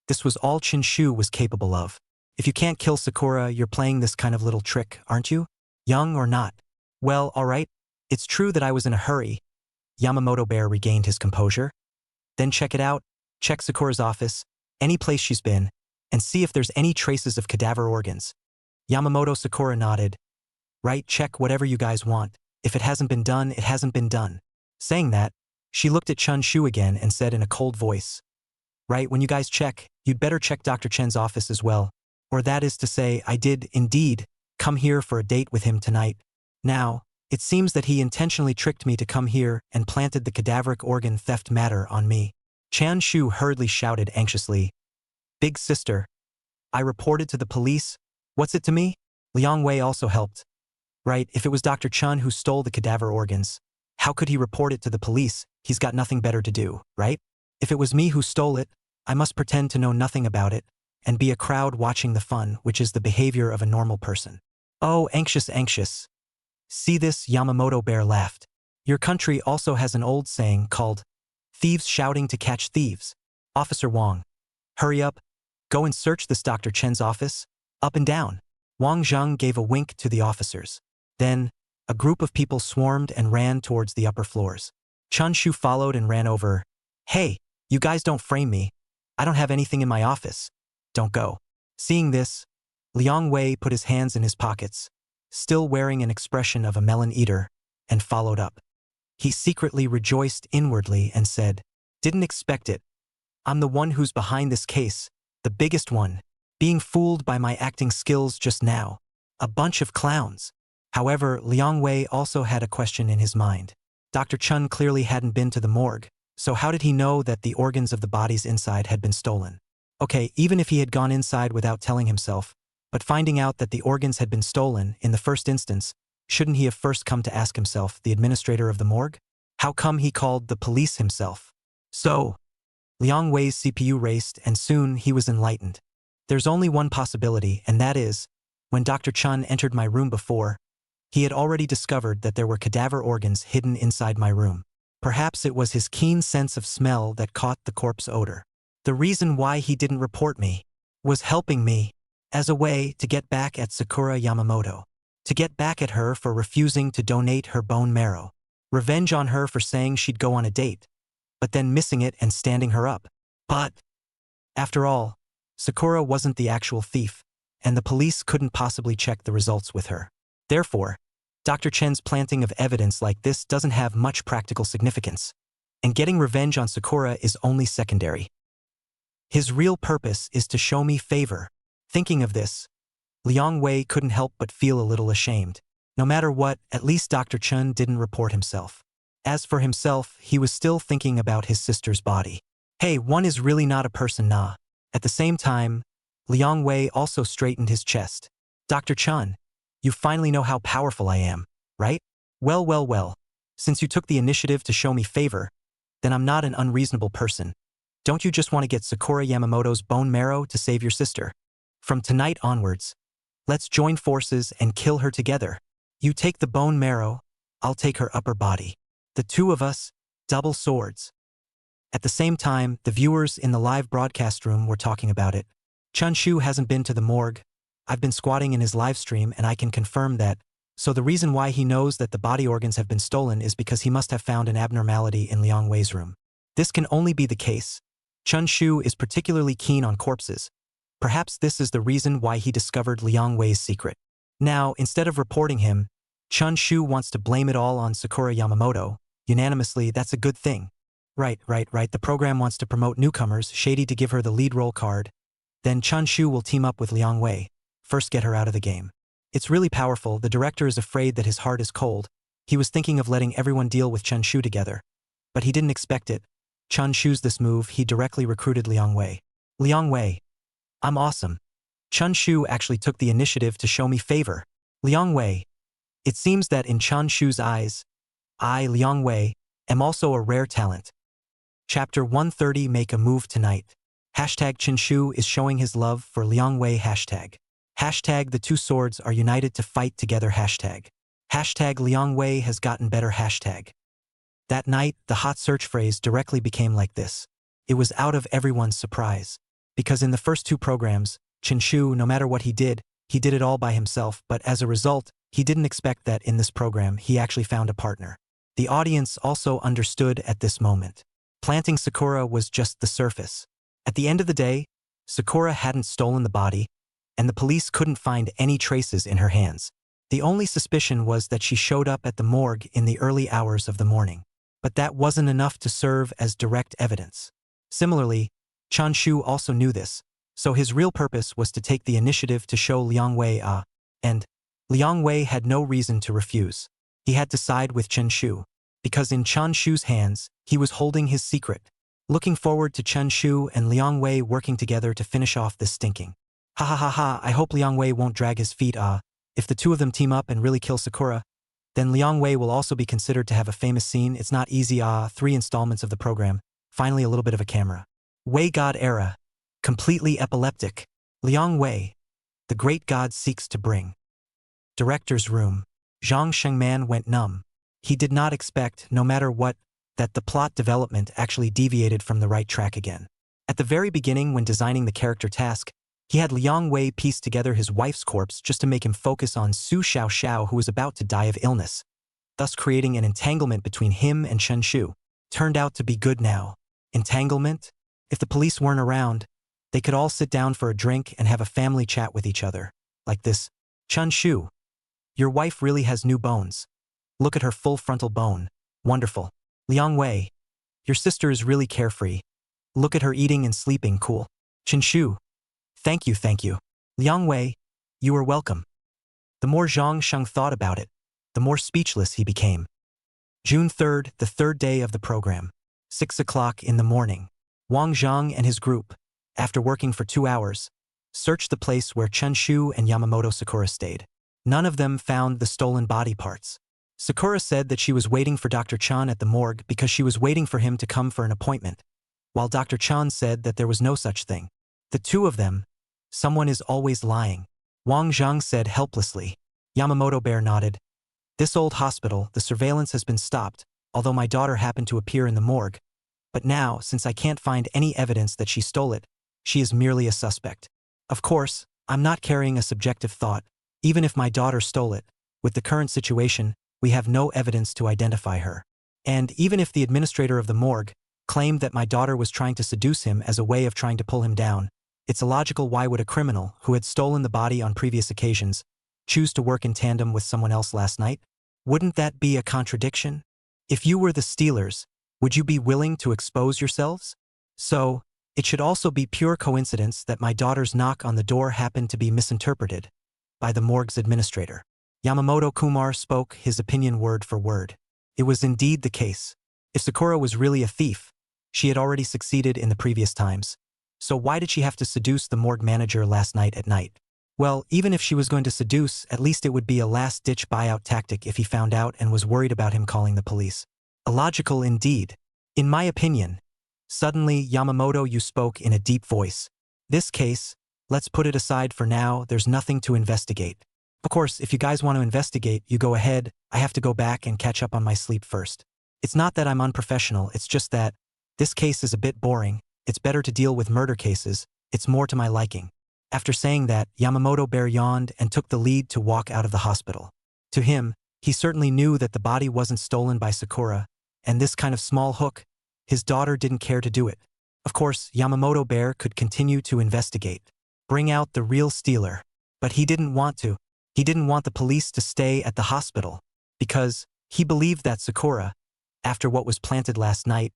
This was all Chun Shu was capable of. If you can't kill Sakura, you're playing this kind of little trick, aren't you? Young or not? Well, all right. It's true that I was in a hurry. Yamamoto Bear regained his composure. Then check it out. Check Sakura's office, any place she's been, and see if there's any traces of cadaver organs. Yamamoto Sakura nodded. Right, check whatever you guys want. If it hasn't been done, it hasn't been done. Saying that, she looked at Chun Shu again and said in a cold voice, right, when you guys check, you'd better check Dr. Chen's office as well. Or that is to say, I did, indeed, come here for a date with him tonight. Now, it seems that he intentionally tricked me to come here and planted the cadaveric organ theft matter on me. Chen Shu hurriedly shouted anxiously. Big sister. I reported to the police. What's it to me? Liang Wei also helped. Right, if it was Dr. Chun who stole the cadaver organs, how could he report it to the police? He's got nothing better to do, right? If it was me who stole it, I must pretend to know nothing about it and be a crowd watching the fun, which is the behavior of a normal person. Oh, anxious, anxious. See this? Yamamoto Bear laughed. Your country also has an old saying called, thieves shouting to catch thieves. Officer Wang. Hurry up. Go and search this Dr. Chen's office, up and down. Wang Zheng gave a wink to the officers. Then, a group of people swarmed and ran towards the upper floors. Chun Shu followed and ran over. Hey, you guys don't frame me. I don't have anything in my office. Don't go. Seeing this, Liang Wei put his hands in his pockets, still wearing an expression of a melon eater, and followed up. He secretly rejoiced inwardly and said, didn't expect it. I'm the one who's behind this case, the biggest one, being fooled by my acting skills just now. A bunch of clowns. However, Liang Wei also had a question in his mind. Dr. Chun clearly hadn't been to the morgue, so how did he know that the organs of the bodies inside had been stolen? Okay, even if he had gone inside without telling himself, but finding out that the organs had been stolen in the first instance, shouldn't he have first come to ask himself, the administrator of the morgue? How come he called the police himself? So, Liang Wei's CPU raced and soon he was enlightened. There's only one possibility, and that is, when Dr. Chun entered my room before, he had already discovered that there were cadaver organs hidden inside my room. Perhaps it was his keen sense of smell that caught the corpse odor. The reason why he didn't report me was helping me as a way to get back at Sakura Yamamoto, to get back at her for refusing to donate her bone marrow, revenge on her for saying she'd go on a date, but then missing it and standing her up. But, after all, Sakura wasn't the actual thief, and the police couldn't possibly check the results with her. Therefore, Dr. Chen's planting of evidence like this doesn't have much practical significance, and getting revenge on Sakura is only secondary. His real purpose is to show me favor. Thinking of this, Liang Wei couldn't help but feel a little ashamed. No matter what, at least Dr. Chun didn't report himself. As for himself, he was still thinking about his sister's body. Hey, one is really not a person, nah. At the same time, Liang Wei also straightened his chest. Dr. Chun, you finally know how powerful I am, right? Well, well, well. Since you took the initiative to show me favor, then I'm not an unreasonable person. Don't you just want to get Sakura Yamamoto's bone marrow to save your sister? From tonight onwards, let's join forces and kill her together. You take the bone marrow, I'll take her upper body. The two of us, double swords. At the same time, the viewers in the live broadcast room were talking about it. Chun Shu hasn't been to the morgue. I've been squatting in his live stream and I can confirm that. So the reason why he knows that the body organs have been stolen is because he must have found an abnormality in Liang Wei's room. This can only be the case. Chun Shu is particularly keen on corpses. Perhaps this is the reason why he discovered Liang Wei's secret. Now, instead of reporting him, Chun Shu wants to blame it all on Sakura Yamamoto. Unanimously, that's a good thing. Right. The program wants to promote newcomers, Shady to give her the lead role card. Then Chun Shu will team up with Liang Wei. First get her out of the game. It's really powerful. The director is afraid that his heart is cold. He was thinking of letting everyone deal with Chun Shu together. But he didn't expect it. Chun Shu's this move, he directly recruited Liang Wei. Liang Wei. I'm awesome. Chun Shu actually took the initiative to show me favor. Liang Wei. It seems that in Chun Shu's eyes, I, Liang Wei, am also a rare talent. Chapter 130 Make a Move Tonight. Hashtag Chen Shu is showing his love for Liang Wei. Hashtag the two swords are united to fight together. Hashtag Liang Wei has gotten better. Hashtag. That night, the hot search phrase directly became like this. It was out of everyone's surprise. Because in the first two programs, Chen Shu, no matter what he did it all by himself, but as a result, he didn't expect that in this program he actually found a partner. The audience also understood at this moment. Planting Sakura was just the surface. At the end of the day, Sakura hadn't stolen the body, and the police couldn't find any traces in her hands. The only suspicion was that she showed up at the morgue in the early hours of the morning. But that wasn't enough to serve as direct evidence. Similarly, Chun Shu also knew this, so his real purpose was to take the initiative to show Liang Wei and Liang Wei had no reason to refuse. He had to side with Chen Shu, because in Chun Shu's hands, he was holding his secret. Looking forward to Chen Shu and Liang Wei working together to finish off this stinking. Ha ha ha ha, I hope Liang Wei won't drag his feet. If the two of them team up and really kill Sakura, then Liang Wei will also be considered to have a famous scene. It's not easy. 3 installments of the program. Finally a little bit of a camera. Wei God era. Completely epileptic. Liang Wei. The great god seeks to bring. Director's room. Zhang Shengman went numb. He did not expect, no matter what, that the plot development actually deviated from the right track again. At the very beginning, when designing the character task, he had Liang Wei piece together his wife's corpse just to make him focus on Su Xiaoxiao, who was about to die of illness, thus creating an entanglement between him and Chen Shu. Turned out to be good now. Entanglement? If the police weren't around, they could all sit down for a drink and have a family chat with each other. Like this. Chun Shu. Your wife really has new bones. Look at her full frontal bone. Wonderful. Liang Wei. Your sister is really carefree. Look at her eating and sleeping cool. Chen Shu. Thank you. Liang Wei, you are welcome. The more Zhang Sheng thought about it, the more speechless he became. June 3rd, the third day of the program. 6 o'clock in the morning. Wang Zhang and his group, after working for 2 hours, searched the place where Chen Shu and Yamamoto Sakura stayed. None of them found the stolen body parts. Sakura said that she was waiting for Dr. Chan at the morgue because she was waiting for him to come for an appointment, while Dr. Chan said that there was no such thing. The two of them, someone is always lying. Wang Zhang said helplessly. Yamamoto Bear nodded. This old hospital, the surveillance has been stopped, although my daughter happened to appear in the morgue. But now, since I can't find any evidence that she stole it, she is merely a suspect. Of course, I'm not carrying a subjective thought. Even if my daughter stole it, with the current situation, we have no evidence to identify her. And even if the administrator of the morgue claimed that my daughter was trying to seduce him as a way of trying to pull him down, it's illogical. Why would a criminal, who had stolen the body on previous occasions, choose to work in tandem with someone else last night? Wouldn't that be a contradiction? If you were the stealers, would you be willing to expose yourselves? So, it should also be pure coincidence that my daughter's knock on the door happened to be misinterpreted by the morgue's administrator. Yamamoto Kumar spoke his opinion word for word. It was indeed the case. If Sakura was really a thief, she had already succeeded in the previous times. So why did she have to seduce the morgue manager last night at night? Well, even if she was going to seduce, at least it would be a last-ditch buyout tactic if he found out and was worried about him calling the police. Illogical indeed. In my opinion. Suddenly, Yamamoto, you spoke in a deep voice. This case, let's put it aside for now. There's nothing to investigate. Of course, if you guys want to investigate, you go ahead. I have to go back and catch up on my sleep first. It's not that I'm unprofessional, it's just that this case is a bit boring. It's better to deal with murder cases. It's more to my liking. After saying that, Yamamoto Bear yawned and took the lead to walk out of the hospital. To him, he certainly knew that the body wasn't stolen by Sakura, and this kind of small hook, his daughter didn't care to do it. Of course, Yamamoto Bear could continue to investigate, bring out the real stealer. But he didn't want to. He didn't want the police to stay at the hospital, because he believed that Sakura, after what was planted last night,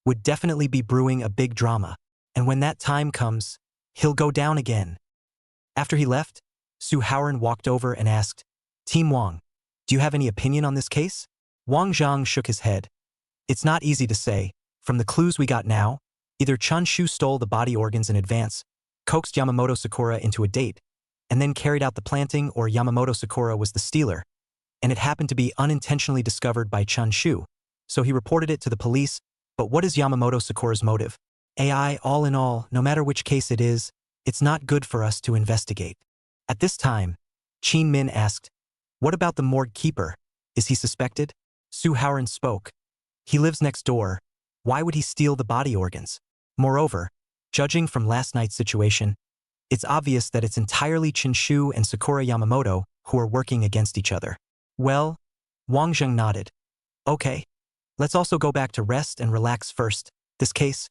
would definitely be brewing a big drama, and when that time comes, he'll go down again. After he left, Suharan walked over and asked, Team Wang, do you have any opinion on this case? Wang Zhang shook his head. It's not easy to say. From the clues we got now, either Chun Shu stole the body organs in advance, coaxed Yamamoto Sakura into a date, and then carried out the planting, or Yamamoto Sakura was the stealer. and it happened to be unintentionally discovered by Chun Shu, so he reported it to the police. But what is Yamamoto Sakura's motive? AI, all in all, no matter which case it is, it's not good for us to investigate. At this time, Qin Min asked, what about the morgue keeper? Is he suspected? Suharan spoke. He lives next door. Why would he steal the body organs? Moreover, judging from last night's situation, it's obvious that it's entirely Chen Shu and Sakura Yamamoto who are working against each other. Well, Wang Zheng nodded. Okay. Let's also go back to rest and relax first. This case,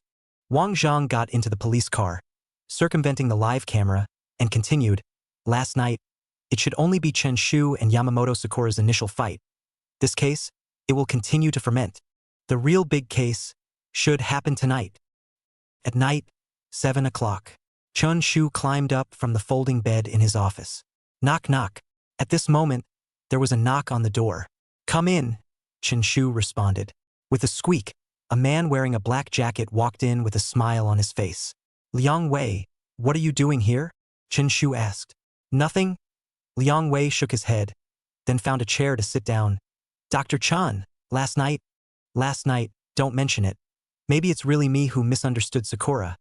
Wang Zhang got into the police car, circumventing the live camera, and continued, last night, it should only be Chen Shu and Yamamoto Sakura's initial fight. This case, it will continue to ferment. The real big case should happen tonight. At night, 7 o'clock. Chun Shu climbed up from the folding bed in his office. Knock, knock. At this moment, there was a knock on the door. Come in, Chen Shu responded. With a squeak, a man wearing a black jacket walked in with a smile on his face. Liang Wei, what are you doing here? Chen Shu asked. Nothing. Liang Wei shook his head, then found a chair to sit down. Dr. Chan, last night, don't mention it. Maybe it's really me who misunderstood Sakura.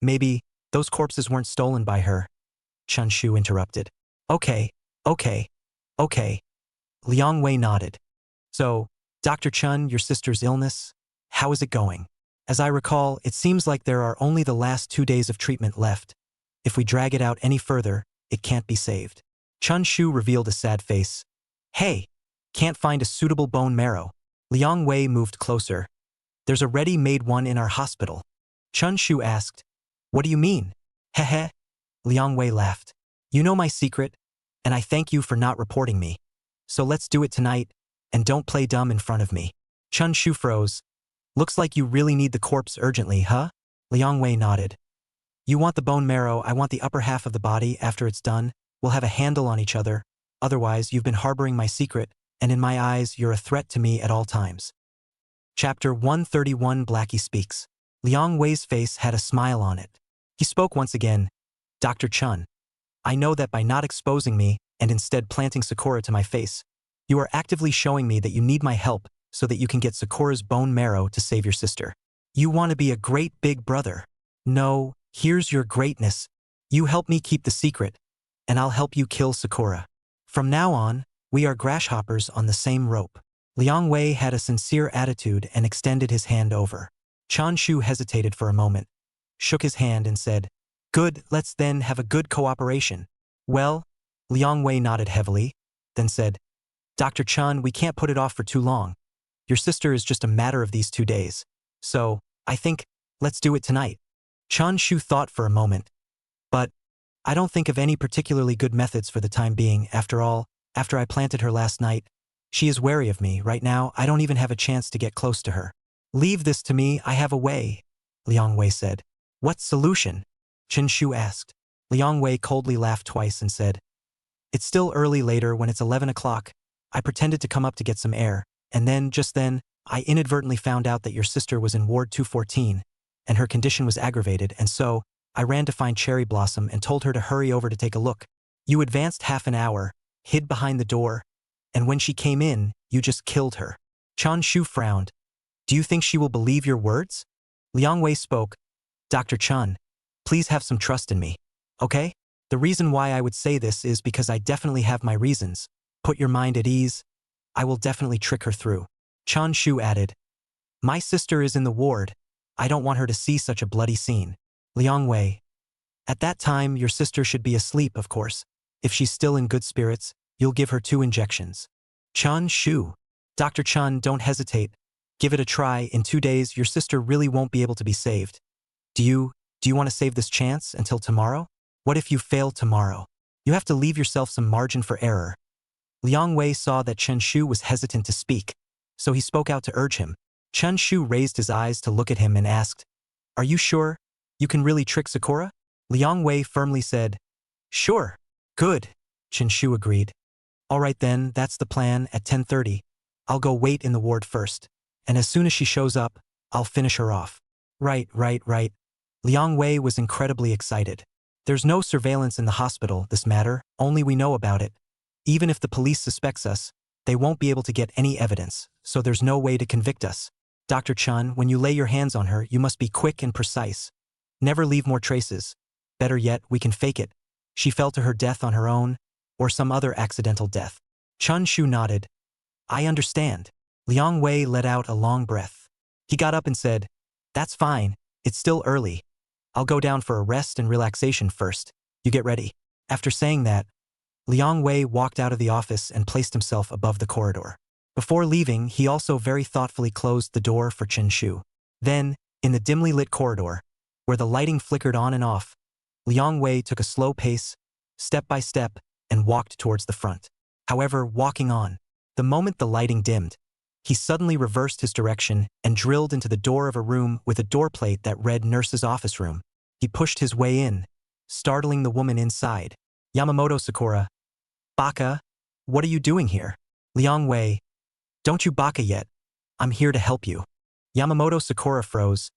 Maybe those corpses weren't stolen by her. Chun Shu interrupted. Okay. Liang Wei nodded. So, Dr. Chun, your sister's illness? How is it going? As I recall, it seems like there are only the last 2 days of treatment left. If we drag it out any further, it can't be saved. Chun Shu revealed a sad face. Hey, can't find a suitable bone marrow. Liang Wei moved closer. There's a ready-made one in our hospital. Chun Shu asked, what do you mean? Heh. Liang Wei laughed. You know my secret, and I thank you for not reporting me. So let's do it tonight, and don't play dumb in front of me. Chun Shu froze. Looks like you really need the corpse urgently, huh? Liang Wei nodded. You want the bone marrow, I want the upper half of the body. After it's done, we'll have a handle on each other. Otherwise, you've been harboring my secret, and in my eyes, you're a threat to me at all times. Chapter 131 Blackie Speaks. Liang Wei's face had a smile on it. He spoke once again. Dr. Chun, I know that by not exposing me and instead planting Sakura to my face, you are actively showing me that you need my help so that you can get Sakura's bone marrow to save your sister. You want to be a great big brother. No, here's your greatness. You help me keep the secret, and I'll help you kill Sakura. From now on, we are grasshoppers on the same rope. Liang Wei had a sincere attitude and extended his hand over. Chun Shu hesitated for a moment, shook his hand and said, Good, let's then have a good cooperation. Well, Liang Wei nodded heavily, then said, Dr. Chun, we can't put it off for too long. Your sister is just a matter of these 2 days. So, I think, let's do it tonight. Chun Shu thought for a moment. But, I don't think of any particularly good methods for the time being. After all, after I planted her last night, she is wary of me. Right now, I don't even have a chance to get close to her. Leave this to me, I have a way, Liang Wei said. What solution? Chen Shu asked. Liang Wei coldly laughed twice and said, It's still early. Later, when it's 11 o'clock, I pretended to come up to get some air, and then, just then, I inadvertently found out that your sister was in Ward 214, and her condition was aggravated, and so, I ran to find Cherry Blossom and told her to hurry over to take a look. You advanced half an hour, hid behind the door, and when she came in, you just killed her. Chun Shu frowned. Do you think she will believe your words? Liang Wei spoke. Dr. Chun, please have some trust in me, okay? The reason why I would say this is because I definitely have my reasons. Put your mind at ease. I will definitely trick her through. Chun Shu added, My sister is in the ward. I don't want her to see such a bloody scene. Liang Wei, at that time, your sister should be asleep, of course. If she's still in good spirits, you'll give her 2 injections. Chun Shu, Dr. Chun, don't hesitate. Give it a try. In 2 days, your sister really won't be able to be saved. Do you want to save this chance until tomorrow? What if you fail tomorrow? You have to leave yourself some margin for error. Liang Wei saw that Chen Shu was hesitant to speak, so he spoke out to urge him. Chen Shu raised his eyes to look at him and asked, Are you sure? You can really trick Sakura? Liang Wei firmly said, Sure. Good. Chen Shu agreed. All right then, that's the plan. At 10:30, I'll go wait in the ward first, and as soon as she shows up, I'll finish her off. Right. Liang Wei was incredibly excited. There's no surveillance in the hospital, this matter, only we know about it. Even if the police suspects us, They won't be able to get any evidence, so there's no way to convict us. Dr. Chun, when you lay your hands on her, you must be quick and precise. Never leave more traces. Better yet, we can fake it. She fell to her death on her own, or some other accidental death. Chun Shu nodded. I understand. Liang Wei let out a long breath. He got up and said, That's fine, it's still early. I'll go down for a rest and relaxation first. You get ready. After saying that, Liang Wei walked out of the office and placed himself above the corridor. Before leaving, he also very thoughtfully closed the door for Chen Shu. Then, in the dimly lit corridor, where the lighting flickered on and off, Liang Wei took a slow pace, step by step, and walked towards the front. However, walking on, the moment the lighting dimmed, he suddenly reversed his direction and drilled into the door of a room with a door plate that read Nurse's Office Room. He pushed his way in, startling the woman inside. Yamamoto Sakura. Baka, what are you doing here? Liang Wei. Don't you baka yet. I'm here to help you. Yamamoto Sakura froze.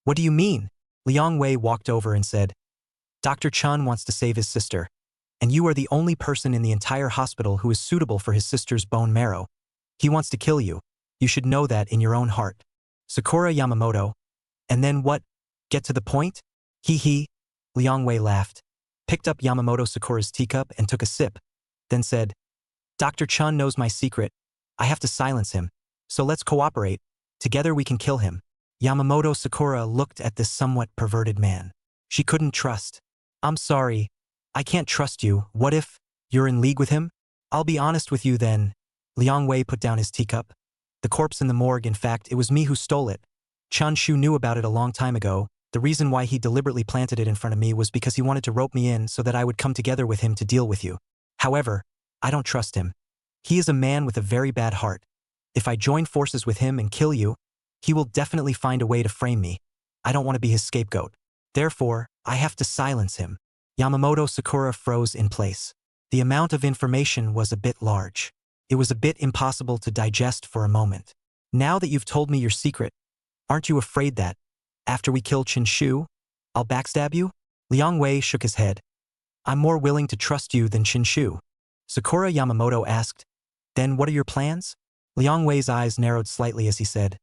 What do you mean? Liang Wei walked over and said, Dr. Chun wants to save his sister, and you are the only person in the entire hospital who is suitable for his sister's bone marrow. He wants to kill you. You should know that in your own heart. Sakura Yamamoto. And then what? Get to the point? Hee. Liang Wei laughed, picked up Yamamoto Sakura's teacup and took a sip, then said, Dr. Chun knows my secret. I have to silence him, so let's cooperate. Together we can kill him. Yamamoto Sakura looked at this somewhat perverted man. She couldn't trust. I'm sorry. I can't trust you. What if you're in league with him? I'll be honest with you then. Liang Wei put down his teacup. The corpse in the morgue, in fact, it was me who stole it. Chun Shu knew about it a long time ago. The reason why he deliberately planted it in front of me was because he wanted to rope me in so that I would come together with him to deal with you. However, I don't trust him. He is a man with a very bad heart. If I join forces with him and kill you, he will definitely find a way to frame me. I don't want to be his scapegoat. Therefore, I have to silence him. Yamamoto Sakura froze in place. The amount of information was a bit large. It was a bit impossible to digest for a moment. Now that you've told me your secret, aren't you afraid that, after we kill Chen Shu, I'll backstab you? Liang Wei shook his head. I'm more willing to trust you than Chen Shu. Sakura Yamamoto asked, Then what are your plans? Liang Wei's eyes narrowed slightly as he said,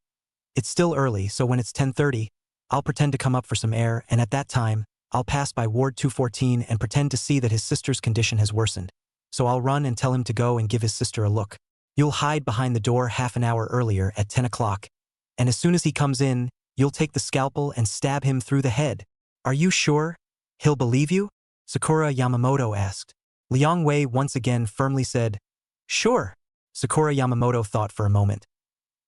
It's still early, so when it's 10:30, I'll pretend to come up for some air, and at that time, I'll pass by Ward 214 and pretend to see that his sister's condition has worsened. So I'll run and tell him to go and give his sister a look. You'll hide behind the door half an hour earlier at 10 o'clock, and as soon as he comes in, you'll take the scalpel and stab him through the head. Are you sure he'll believe you? Sakura Yamamoto asked. Liang Wei once again firmly said, Sure. Sakura Yamamoto thought for a moment.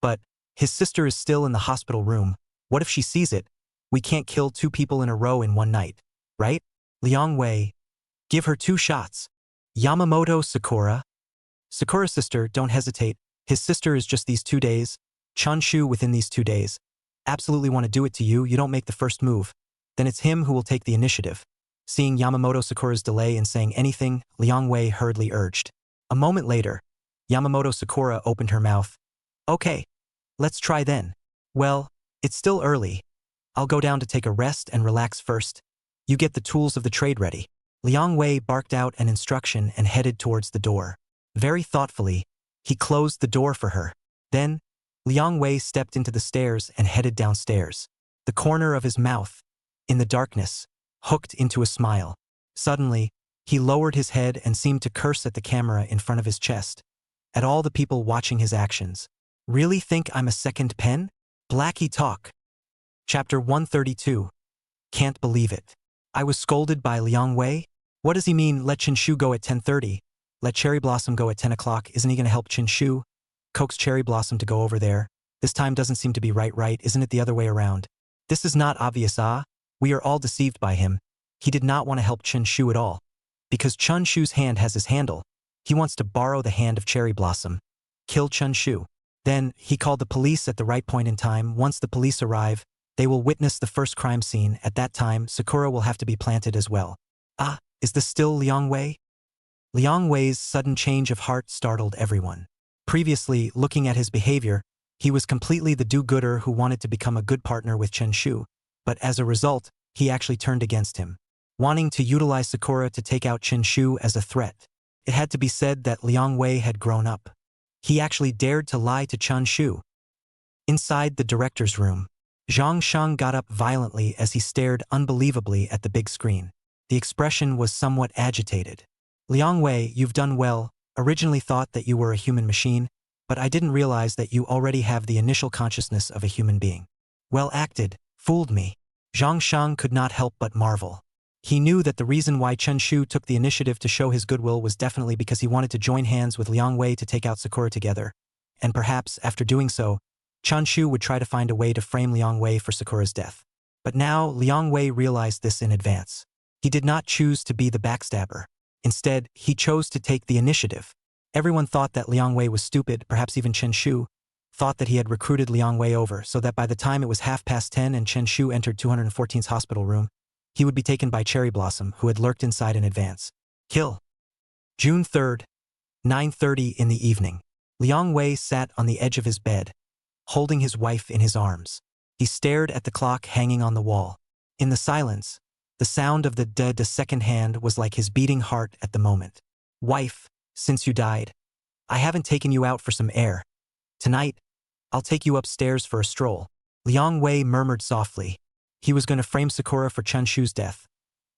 But his sister is still in the hospital room. What if she sees it? We can't kill two people in a row in one night, right? Liang Wei. Give her 2 shots. Yamamoto Sakura. Sakura's sister, don't hesitate. His sister is just these 2 days. Chun Shu within these 2 days. Absolutely want to do it to you, you don't make the first move. Then it's him who will take the initiative. Seeing Yamamoto Sakura's delay in saying anything, Liang Wei hurriedly urged. A moment later, Yamamoto Sakura opened her mouth. Okay, let's try then. Well, it's still early. I'll go down to take a rest and relax first. You get the tools of the trade ready. Liang Wei barked out an instruction and headed towards the door. Very thoughtfully, he closed the door for her. Then, Liang Wei stepped into the stairs and headed downstairs. The corner of his mouth, in the darkness, hooked into a smile. Suddenly, he lowered his head and seemed to curse at the camera in front of his chest, at all the people watching his actions. Really think I'm a second pen? Blackie talk. Chapter 132. Can't believe it. I was scolded by Liang Wei? What does he mean, let Chen Shu go at 10:30? Let Cherry Blossom go at 10 o'clock? Isn't he going to help Chen Shu? Coax Cherry Blossom to go over there. This time doesn't seem to be right, isn't it the other way around? This is not obvious, We are all deceived by him. He did not want to help Chen Shu at all. Because Chun Shu's hand has his handle, he wants to borrow the hand of Cherry Blossom. Kill Chun Shu. Then, he called the police at the right point in time. Once the police arrive, they will witness the first crime scene. At that time, Sakura will have to be planted as well. Is this still Liang Wei? Liang Wei's sudden change of heart startled everyone. Previously, looking at his behavior, he was completely the do-gooder who wanted to become a good partner with Chen Shu, but as a result, he actually turned against him, wanting to utilize Sakura to take out Chen Shu as a threat. It had to be said that Liang Wei had grown up. He actually dared to lie to Chun Shu. Inside the director's room, Zhang Shang got up violently as he stared unbelievably at the big screen. The expression was somewhat agitated. Liang Wei, you've done well. Originally thought that you were a human machine, but I didn't realize that you already have the initial consciousness of a human being. Well acted, fooled me. Zhang Shang could not help but marvel. He knew that the reason why Chen Shu took the initiative to show his goodwill was definitely because he wanted to join hands with Liang Wei to take out Sakura together, and perhaps, after doing so, Chun Shu would try to find a way to frame Liang Wei for Sakura's death. But now, Liang Wei realized this in advance. He did not choose to be the backstabber. Instead, he chose to take the initiative. Everyone thought that Liang Wei was stupid, perhaps even Chen Shu thought that he had recruited Liang Wei over so that by the time it was 10:30 and Chen Shu entered 214's hospital room, he would be taken by Cherry Blossom, who had lurked inside in advance. Kill. June 3rd, 9:30 in the evening. Liang Wei sat on the edge of his bed, holding his wife in his arms. He stared at the clock hanging on the wall. In the silence, the sound of the second hand was like his beating heart at the moment. Wife, since you died, I haven't taken you out for some air. Tonight, I'll take you upstairs for a stroll. Liang Wei murmured softly. He was going to frame Sakura for Chun Shu's death.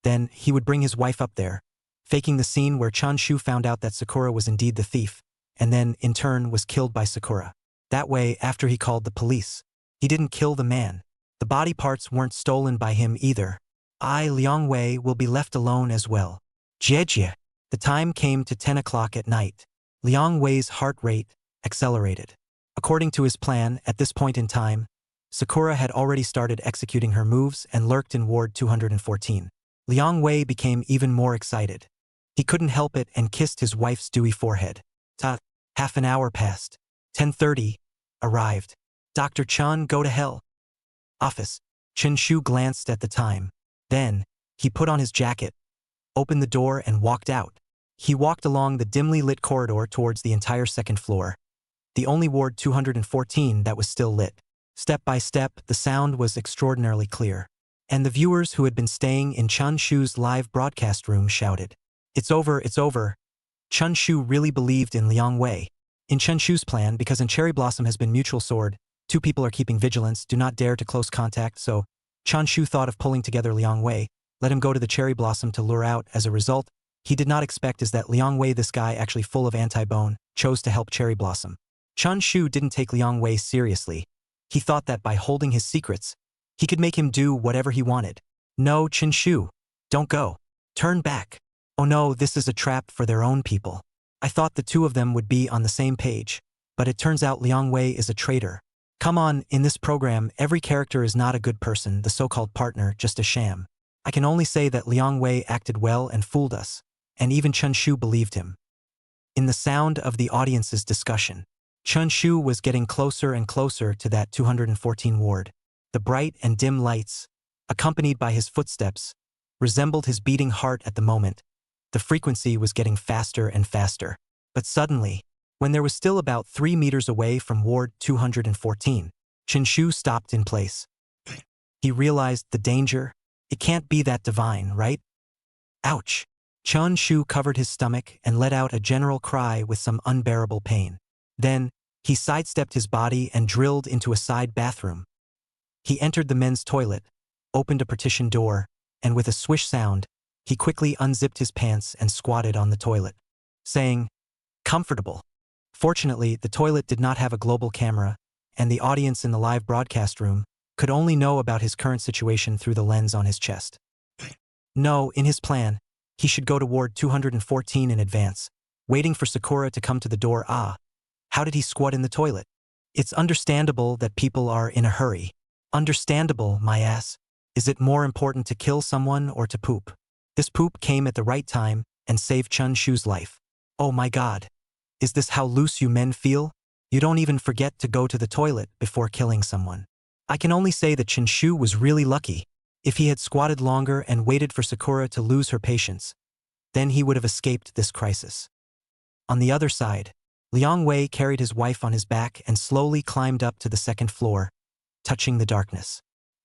Then, he would bring his wife up there, faking the scene where Chun Shu found out that Sakura was indeed the thief, and then, in turn, was killed by Sakura. That way, after he called the police, he didn't kill the man. The body parts weren't stolen by him either. I, Liang Wei, will be left alone as well. Jie. The time came to 10 o'clock at night. Liang Wei's heart rate accelerated. According to his plan, at this point in time, Sakura had already started executing her moves and lurked in Ward 214. Liang Wei became even more excited. He couldn't help it and kissed his wife's dewy forehead. Half an hour passed. 10:30. Arrived. Dr. Chun, go to hell. Office. Chen Shu glanced at the time. Then, he put on his jacket, opened the door and walked out. He walked along the dimly lit corridor towards the entire second floor, the only Ward 214 that was still lit. Step by step, the sound was extraordinarily clear. And the viewers who had been staying in Chun Shu's live broadcast room shouted, "It's over, it's over." Chun Shu really believed in Liang Wei. In Chen Shu's plan, because in Cherry Blossom has been mutual sword, two people are keeping vigilance, do not dare to close contact, so Chun Shu thought of pulling together Liang Wei, let him go to the Cherry Blossom to lure out. As a result, he did not expect is that Liang Wei, this guy actually full of anti-bone, chose to help Cherry Blossom. Chun Shu didn't take Liang Wei seriously. He thought that by holding his secrets, he could make him do whatever he wanted. No, Chen Shu, don't go. Turn back. Oh no, this is a trap for their own people. I thought the two of them would be on the same page, but it turns out Liang Wei is a traitor. Come on, in this program, every character is not a good person, the so-called partner, just a sham. I can only say that Liang Wei acted well and fooled us, and even Chun Shu believed him. In the sound of the audience's discussion, Chun Shu was getting closer and closer to that 214 ward. The bright and dim lights, accompanied by his footsteps, resembled his beating heart at the moment. The frequency was getting faster and faster. But suddenly, when there was still about 3 meters away from Ward 214, Chen Shu stopped in place. He realized the danger. It can't be that divine, right? Ouch! Chun Shu covered his stomach and let out a general cry with some unbearable pain. Then, he sidestepped his body and drilled into a side bathroom. He entered the men's toilet, opened a partition door, and with a swish sound, he quickly unzipped his pants and squatted on the toilet, saying, "Comfortable." Fortunately, the toilet did not have a global camera, and the audience in the live broadcast room could only know about his current situation through the lens on his chest. No, in his plan, he should go to Ward 214 in advance, waiting for Sakura to come to the door. How did he squat in the toilet? It's understandable that people are in a hurry. Understandable, my ass. Is it more important to kill someone or to poop? This poop came at the right time and saved Chun Shu's life. Oh my god. Is this how loose you men feel? You don't even forget to go to the toilet before killing someone. I can only say that Chen Shu was really lucky. If he had squatted longer and waited for Sakura to lose her patience, then he would have escaped this crisis. On the other side, Liang Wei carried his wife on his back and slowly climbed up to the second floor, touching the darkness.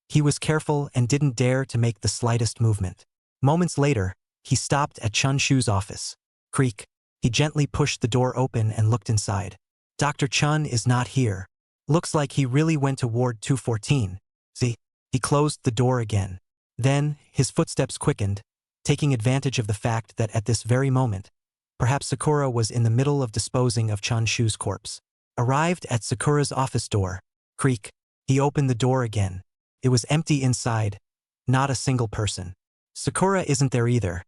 He was careful and didn't dare to make the slightest movement. Moments later, he stopped at Chun Shu's office. Creak. He gently pushed the door open and looked inside. Dr. Chun is not here. Looks like he really went to Ward 214. See? He closed the door again. Then, his footsteps quickened, taking advantage of the fact that at this very moment, perhaps Sakura was in the middle of disposing of Chun Shu's corpse. Arrived at Sakura's office door. Creak. He opened the door again. It was empty inside. Not a single person. Sakura isn't there either.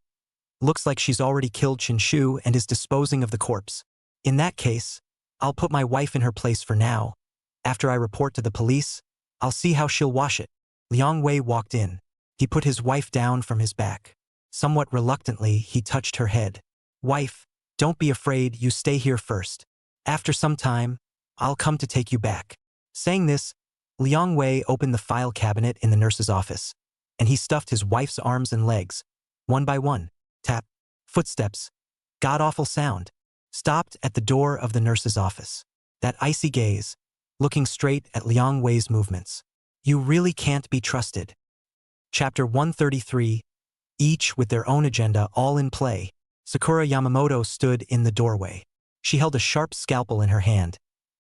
Looks like she's already killed Chun Shu and is disposing of the corpse. In that case, I'll put my wife in her place for now. After I report to the police, I'll see how she'll wash it. Liang Wei walked in. He put his wife down from his back. Somewhat reluctantly, he touched her head. Wife, don't be afraid, you stay here first. After some time, I'll come to take you back. Saying this, Liang Wei opened the file cabinet in the nurse's office, and he stuffed his wife's arms and legs, one by one. Tap. Footsteps. God-awful sound. Stopped at the door of the nurse's office. That icy gaze, looking straight at Liang Wei's movements. You really can't be trusted. Chapter 133. Each with their own agenda all in play. Sakura Yamamoto stood in the doorway. She held a sharp scalpel in her hand,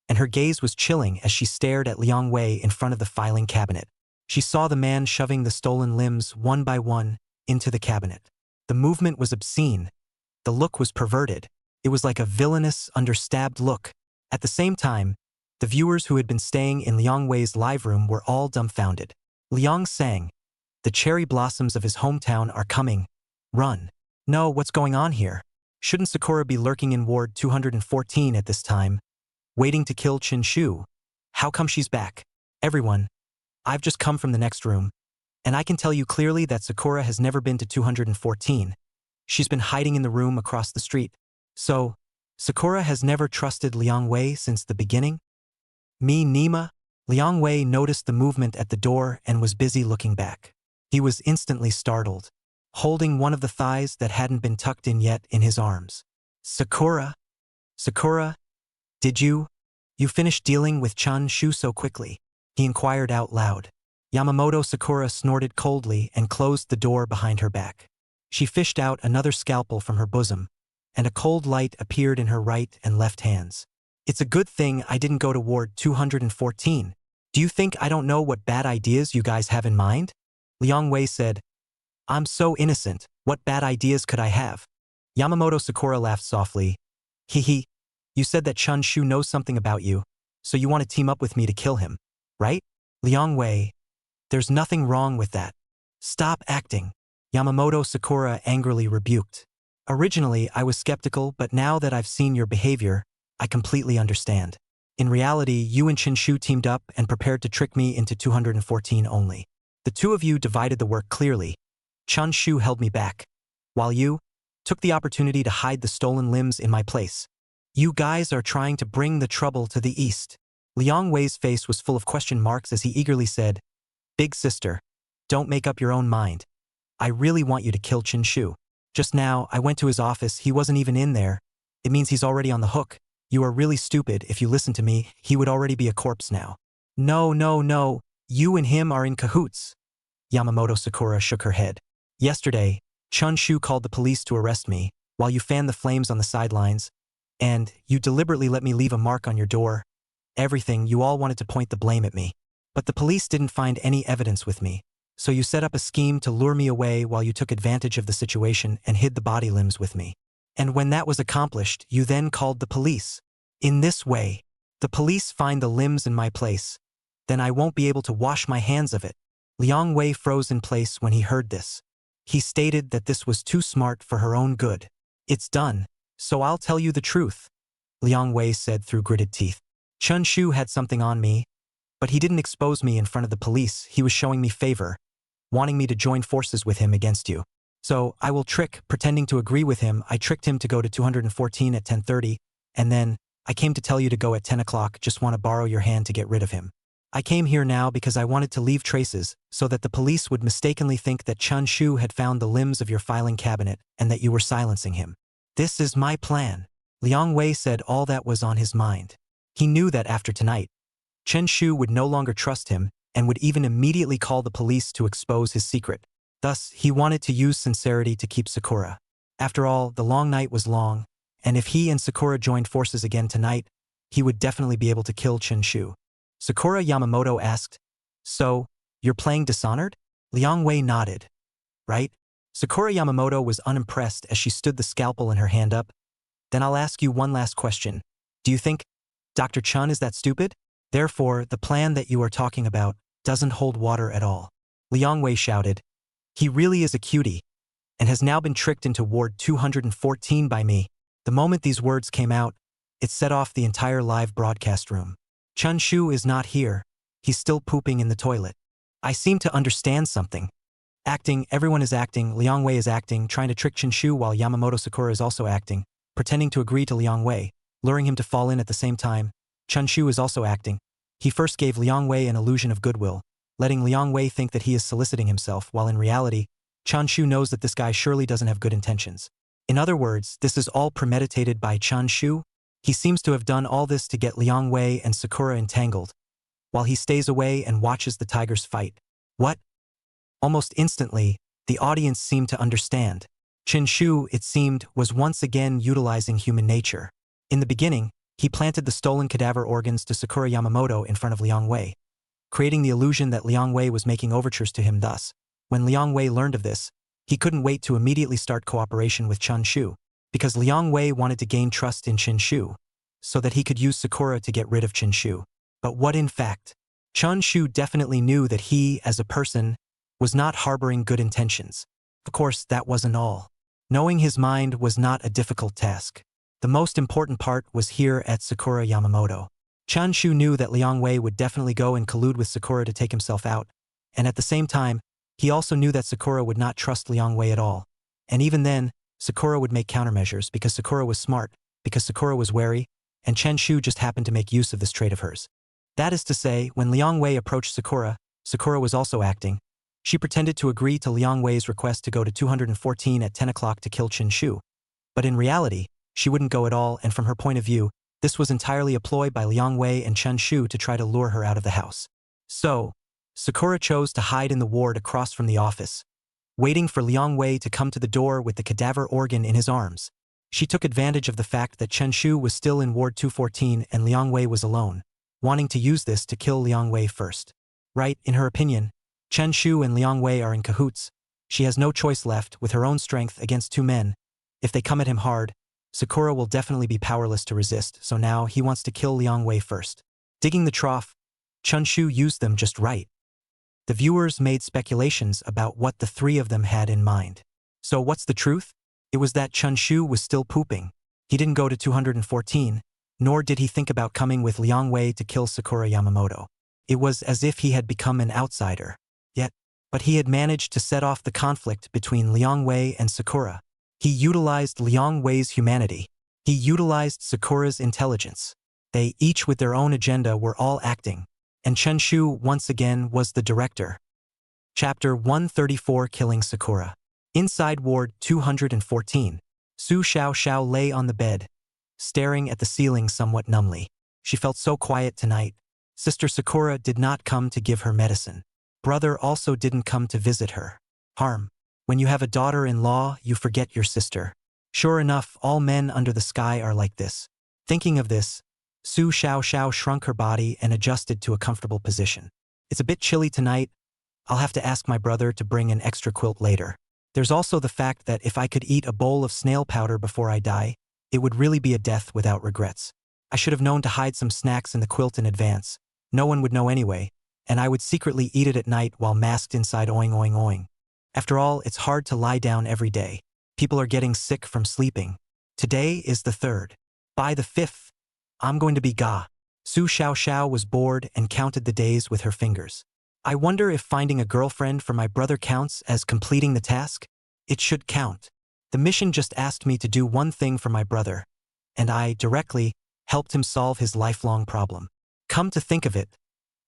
and her gaze was chilling as she stared at Liang Wei in front of the filing cabinet. She saw the man shoving the stolen limbs one by one into the cabinet. The movement was obscene. The look was perverted. It was like a villainous, understabbed look. At the same time, the viewers who had been staying in Liang Wei's live room were all dumbfounded. Liang sang, "The cherry blossoms of his hometown are coming. Run." No, what's going on here? Shouldn't Sakura be lurking in Ward 214 at this time, waiting to kill Chun Shu? How come she's back? Everyone, I've just come from the next room, and I can tell you clearly that Sakura has never been to 214. She's been hiding in the room across the street. So, Sakura has never trusted Liang Wei since the beginning? Me Nima? Liang Wei noticed the movement at the door and was busy looking back. He was instantly startled, holding one of the thighs that hadn't been tucked in yet in his arms. Sakura? Sakura? Did you finish dealing with Chun Shu so quickly? He inquired out loud. Yamamoto Sakura snorted coldly and closed the door behind her back. She fished out another scalpel from her bosom, and a cold light appeared in her right and left hands. It's a good thing I didn't go to Ward 214. Do you think I don't know what bad ideas you guys have in mind? Liang Wei said. I'm so innocent, what bad ideas could I have? Yamamoto Sakura laughed softly. Hee. You said that Chun Shu knows something about you, so you want to team up with me to kill him, right? Liang Wei. There's nothing wrong with that. Stop acting. Yamamoto Sakura angrily rebuked. Originally, I was skeptical, but now that I've seen your behavior, I completely understand. In reality, you and Chun Shu teamed up and prepared to trick me into 214 only. The two of you divided the work clearly. Chun Shu held me back, while you took the opportunity to hide the stolen limbs in my place. You guys are trying to bring the trouble to the east. Liang Wei's face was full of question marks as he eagerly said, Big sister, don't make up your own mind. I really want you to kill Chun Shu. Just now, I went to his office, he wasn't even in there. It means he's already on the hook. You are really stupid. If you listen to me, he would already be a corpse now. No. You and him are in cahoots. Yamamoto Sakura shook her head. Yesterday, Chun Shu called the police to arrest me, while you fanned the flames on the sidelines, and you deliberately let me leave a mark on your door. Everything, you all wanted to point the blame at me. But the police didn't find any evidence with me, so you set up a scheme to lure me away while you took advantage of the situation and hid the body limbs with me. And when that was accomplished, you then called the police. In this way, the police find the limbs in my place. Then I won't be able to wash my hands of it. Liang Wei froze in place when he heard this. He stated that this was too smart for her own good. It's done, so I'll tell you the truth, Liang Wei said through gritted teeth. Chun Shu had something on me, but he didn't expose me in front of the police. He was showing me favor, wanting me to join forces with him against you. So I will pretending to agree with him. I tricked him to go to 214 at 10:30, and then I came to tell you to go at 10 o'clock, just want to borrow your hand to get rid of him. I came here now because I wanted to leave traces so that the police would mistakenly think that Chun Shu had found the limbs of your filing cabinet and that you were silencing him. This is my plan. Liang Wei said all that was on his mind. He knew that after tonight, Chen Shu would no longer trust him and would even immediately call the police to expose his secret. Thus, he wanted to use sincerity to keep Sakura. After all, the long night was long, and if he and Sakura joined forces again tonight, he would definitely be able to kill Chen Shu. Sakura Yamamoto asked, "So, you're playing Dishonored?" Liang Wei nodded. "Right?" Sakura Yamamoto was unimpressed as she stood the scalpel in her hand up. "Then I'll ask you one last question. Do you think Dr. Chun is that stupid? Therefore, the plan that you are talking about doesn't hold water at all." Liang Wei shouted. "He really is a cutie, and has now been tricked into Ward 214 by me." The moment these words came out, it set off the entire live broadcast room. "Chun Shu is not here. He's still pooping in the toilet. I seem to understand something. Acting, everyone is acting, Liang Wei is acting, trying to trick Chen Shu while Yamamoto Sakura is also acting, pretending to agree to Liang Wei, luring him to fall in at the same time. Chun Shu is also acting. He first gave Liang Wei an illusion of goodwill, letting Liang Wei think that he is soliciting himself, while in reality, Chun Shu knows that this guy surely doesn't have good intentions. In other words, this is all premeditated by Chun Shu. He seems to have done all this to get Liang Wei and Sakura entangled, while he stays away and watches the tigers fight. What? Almost instantly, the audience seemed to understand. Chen Shu, it seemed, was once again utilizing human nature. In the beginning, he planted the stolen cadaver organs to Sakura Yamamoto in front of Liang Wei, creating the illusion that Liang Wei was making overtures to him. Thus, when Liang Wei learned of this, he couldn't wait to immediately start cooperation with Chun Shu, because Liang Wei wanted to gain trust in Chen Shu, so that he could use Sakura to get rid of Chen Shu. But what in fact? Chun Shu definitely knew that he, as a person, was not harboring good intentions. Of course, that wasn't all. Knowing his mind was not a difficult task. The most important part was here at Sakura Yamamoto. Chun Shu knew that Liang Wei would definitely go and collude with Sakura to take himself out, and at the same time, he also knew that Sakura would not trust Liang Wei at all. And even then, Sakura would make countermeasures because Sakura was smart, because Sakura was wary, and Chen Shu just happened to make use of this trait of hers. That is to say, when Liang Wei approached Sakura, Sakura was also acting. She pretended to agree to Liang Wei's request to go to 214 at 10 o'clock to kill Chen Shu. But in reality, she wouldn't go at all, and from her point of view, this was entirely a ploy by Liang Wei and Chen Shu to try to lure her out of the house. So, Sakura chose to hide in the ward across from the office, waiting for Liang Wei to come to the door with the cadaver organ in his arms. She took advantage of the fact that Chen Shu was still in Ward 214 and Liang Wei was alone, wanting to use this to kill Liang Wei first. Right, in her opinion, Chen Shu and Liang Wei are in cahoots. She has no choice left with her own strength against two men. If they come at him hard, Sakura will definitely be powerless to resist, so now he wants to kill Liang Wei first. Digging the trough, Chun Shu used them just right. The viewers made speculations about what the three of them had in mind. So what's the truth? It was that Chun Shu was still pooping. He didn't go to 214, nor did he think about coming with Liang Wei to kill Sakura Yamamoto. It was as if he had become an outsider. But he had managed to set off the conflict between Liang Wei and Sakura. He utilized Liang Wei's humanity. He utilized Sakura's intelligence. They, each with their own agenda, were all acting. And Chen Shu, once again, was the director. Chapter 134, Killing Sakura. Inside Ward 214, Su Xiaoxiao lay on the bed, staring at the ceiling somewhat numbly. She felt so quiet tonight. Sister Sakura did not come to give her medicine. Brother also didn't come to visit her. Harm. When you have a daughter-in-law, you forget your sister. Sure enough, all men under the sky are like this. Thinking of this, Su Xiaoxiao shrunk her body and adjusted to a comfortable position. It's a bit chilly tonight. I'll have to ask my brother to bring an extra quilt later. There's also the fact that if I could eat a bowl of snail powder before I die, it would really be a death without regrets. I should have known to hide some snacks in the quilt in advance. No one would know anyway, and I would secretly eat it at night while masked inside oing oing oing. After all, it's hard to lie down every day. People are getting sick from sleeping. Today is the 3rd. By the 5th, I'm going to be ga. Su Xiaoxiao was bored and counted the days with her fingers. I wonder if finding a girlfriend for my brother counts as completing the task? It should count. The mission just asked me to do one thing for my brother, and I, directly, helped him solve his lifelong problem. Come to think of it,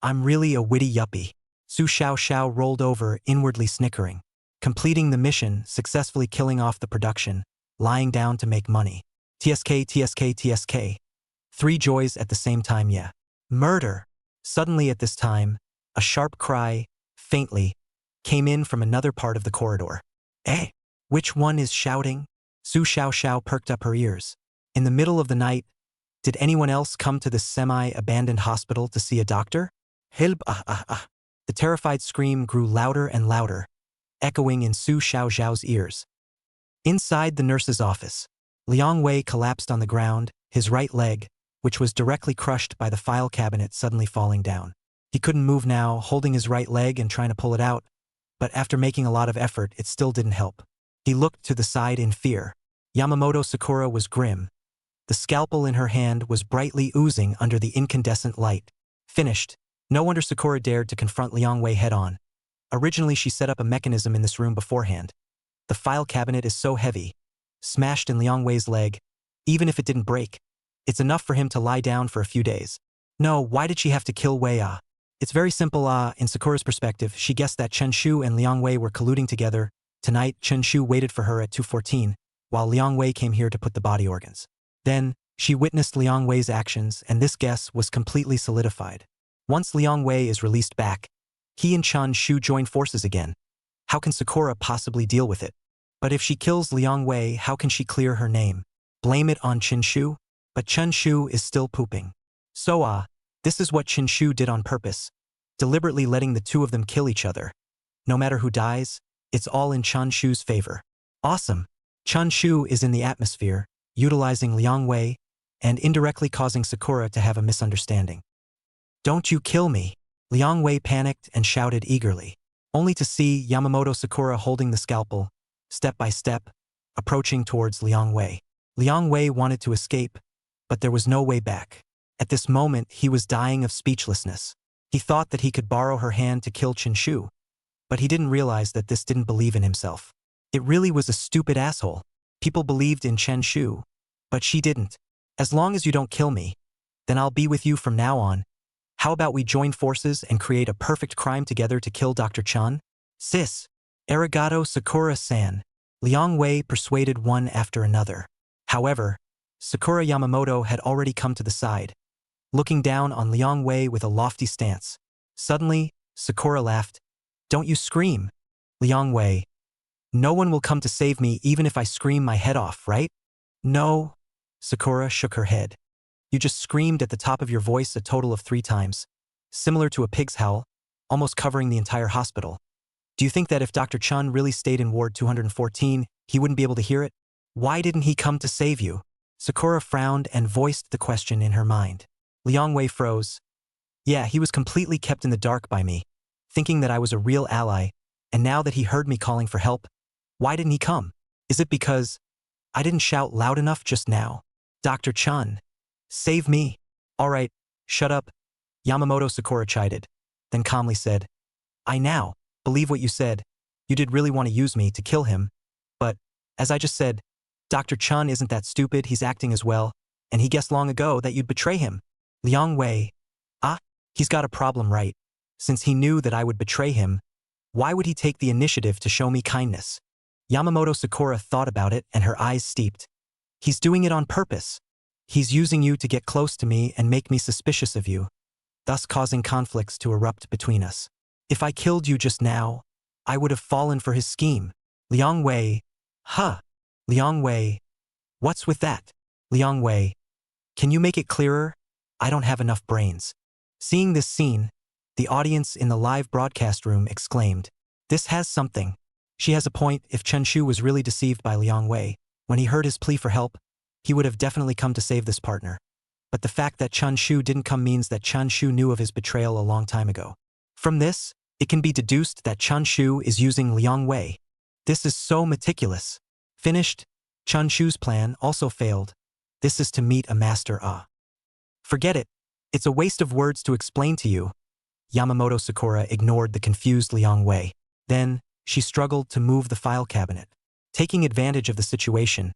I'm really a witty yuppie. Su Xiaoxiao rolled over, inwardly snickering. Completing the mission, successfully killing off the production, lying down to make money. TSK, TSK, TSK. 3 joys at the same time, yeah. Murder. Suddenly at this time, a sharp cry, faintly, came in from another part of the corridor. Eh? Which one is shouting? Su Xiaoxiao perked up her ears. In the middle of the night, Did anyone else come to this semi-abandoned hospital to see a doctor? Help, ah, ah, ah. The terrified scream grew louder and louder, echoing in Su Xiaoxiao's ears. Inside the nurse's office, Liang Wei collapsed on the ground, his right leg, which was directly crushed by the file cabinet, suddenly falling down. He couldn't move now, holding his right leg and trying to pull it out, but after making a lot of effort, it still didn't help. He looked to the side in fear. Yamamoto Sakura was grim. The scalpel in her hand was brightly oozing under the incandescent light. Finished. No wonder Sakura dared to confront Liang Wei head-on. Originally, she set up a mechanism in this room beforehand. The file cabinet is so heavy, smashed in Liang Wei's leg, even if it didn't break, it's enough for him to lie down for a few days. No, why did she have to kill Wei? It's very simple. In Sakura's perspective, she guessed that Chen Shu and Liang Wei were colluding together. Tonight, Chen Shu waited for her at 2:14, while Liang Wei came here to put the body organs. Then, she witnessed Liang Wei's actions, and this guess was completely solidified. Once Liang Wei is released back, he and Chun Shu join forces again. How can Sakura possibly deal with it? But if she kills Liang Wei, how can she clear her name? Blame it on Chen Shu? But Chen Shu is still pooping. So this is what Chen Shu did on purpose, deliberately letting the two of them kill each other. No matter who dies, it's all in Chun Shu's favor. Awesome. Chun Shu is in the atmosphere, utilizing Liang Wei, and indirectly causing Sakura to have a misunderstanding. Don't you kill me! Liang Wei panicked and shouted eagerly, only to see Yamamoto Sakura holding the scalpel, step by step, approaching towards Liang Wei. Liang Wei wanted to escape, but there was no way back. At this moment, he was dying of speechlessness. He thought that he could borrow her hand to kill Chen Shu, but he didn't realize that this didn't believe in himself. It really was a stupid asshole. People believed in Chen Shu, but she didn't. As long as you don't kill me, then I'll be with you from now on. How about we join forces and create a perfect crime together to kill Dr. Chun? Sis. Arigato Sakura-san. Liang Wei persuaded one after another. However, Sakura Yamamoto had already come to the side, looking down on Liang Wei with a lofty stance. Suddenly, Sakura laughed. Don't you scream. Liang Wei. No one will come to save me even if I scream my head off, right? No. Sakura shook her head. You just screamed at the top of your voice a total of 3 times, similar to a pig's howl, almost covering the entire hospital. Do you think that if Dr. Chun really stayed in Ward 214, he wouldn't be able to hear it? Why didn't he come to save you? Sakura frowned and voiced the question in her mind. Liang Wei froze. Yeah, he was completely kept in the dark by me, thinking that I was a real ally, and now that he heard me calling for help, why didn't he come? Is it because I didn't shout loud enough just now? Dr. Chun. Save me. All right, shut up. Yamamoto Sakura chided, then calmly said, I now believe what you said. You did really want to use me to kill him, but, as I just said, Dr. Chun isn't that stupid, he's acting as well, and he guessed long ago that you'd betray him. Liang Wei. He's got a problem, right? Since he knew that I would betray him, why would he take the initiative to show me kindness? Yamamoto Sakura thought about it and her eyes steeped. He's doing it on purpose. He's using you to get close to me and make me suspicious of you, thus causing conflicts to erupt between us. If I killed you just now, I would have fallen for his scheme. Liang Wei. Liang Wei. What's with that? Liang Wei. Can you make it clearer? I don't have enough brains. Seeing this scene, the audience in the live broadcast room exclaimed, This has something. She has a point. If Chen Shu was really deceived by Liang Wei, when he heard his plea for help, he would have definitely come to save this partner. But the fact that Chun Shu didn't come means that Chun Shu knew of his betrayal a long time ago. From this, it can be deduced that Chun Shu is using Liang Wei. This is so meticulous. Finished. Chun Shu's plan also failed. This is to meet a master. Forget it. It's a waste of words to explain to you. Yamamoto Sakura ignored the confused Liang Wei. Then, she struggled to move the file cabinet. Taking advantage of the situation,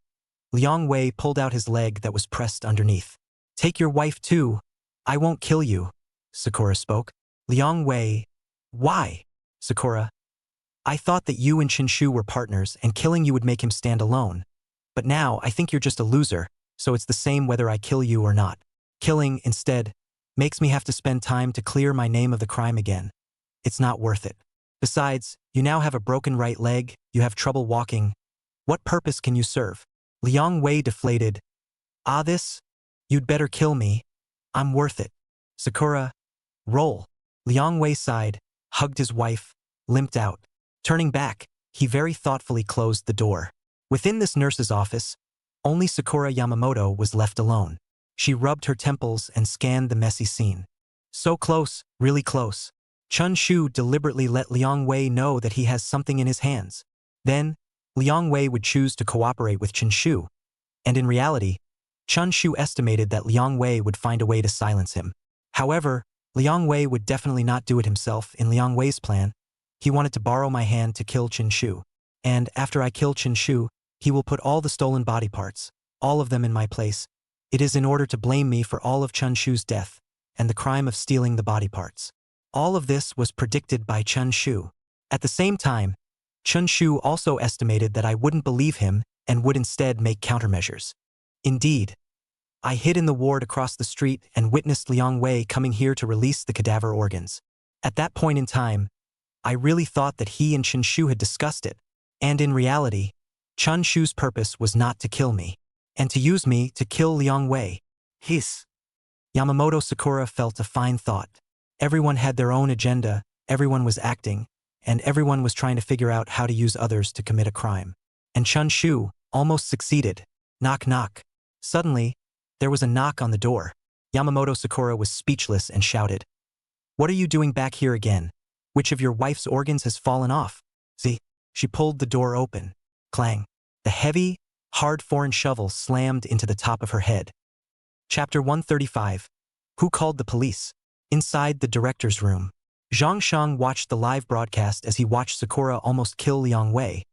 Liang Wei pulled out his leg that was pressed underneath. Take your wife too. I won't kill you. Sakura spoke. Liang Wei. Why? Sakura. I thought that you and Chen Shu were partners and killing you would make him stand alone. But now I think you're just a loser, so it's the same whether I kill you or not. Killing, instead, makes me have to spend time to clear my name of the crime again. It's not worth it. Besides, you now have a broken right leg, you have trouble walking. What purpose can you serve? Liang Wei deflated. This? You'd better kill me. I'm worth it. Sakura, roll. Liang Wei sighed, hugged his wife, limped out. Turning back, he very thoughtfully closed the door. Within this nurse's office, only Sakura Yamamoto was left alone. She rubbed her temples and scanned the messy scene. So close, really close. Chun Shu deliberately let Liang Wei know that he has something in his hands. Then, Liang Wei would choose to cooperate with Chen Shu. And in reality, Chun Shu estimated that Liang Wei would find a way to silence him. However, Liang Wei would definitely not do it himself. In Liang Wei's plan, he wanted to borrow my hand to kill Chen Shu. And after I kill Chen Shu, he will put all the stolen body parts, all of them in my place. It is in order to blame me for all of Chun Shu's death and the crime of stealing the body parts. All of this was predicted by Chun Shu. At the same time, Chun Shu also estimated that I wouldn't believe him and would instead make countermeasures. Indeed, I hid in the ward across the street and witnessed Liang Wei coming here to release the cadaver organs. At that point in time, I really thought that he and Chen Shu had discussed it, and in reality, Chun Shu's purpose was not to kill me, and to use me to kill Liang Wei. Hiss. Yamamoto Sakura felt a fine thought. Everyone had their own agenda, everyone was acting, and everyone was trying to figure out how to use others to commit a crime. And Chun Shu almost succeeded. Knock knock. Suddenly, there was a knock on the door. Yamamoto Sakura was speechless and shouted, "What are you doing back here again? Which of your wife's organs has fallen off?" See? She pulled the door open. Clang. The heavy, hard foreign shovel slammed into the top of her head. Chapter 135. Who called the police? Inside the director's room, Zhang Shang watched the live broadcast as he watched Sakura almost kill Liang Wei.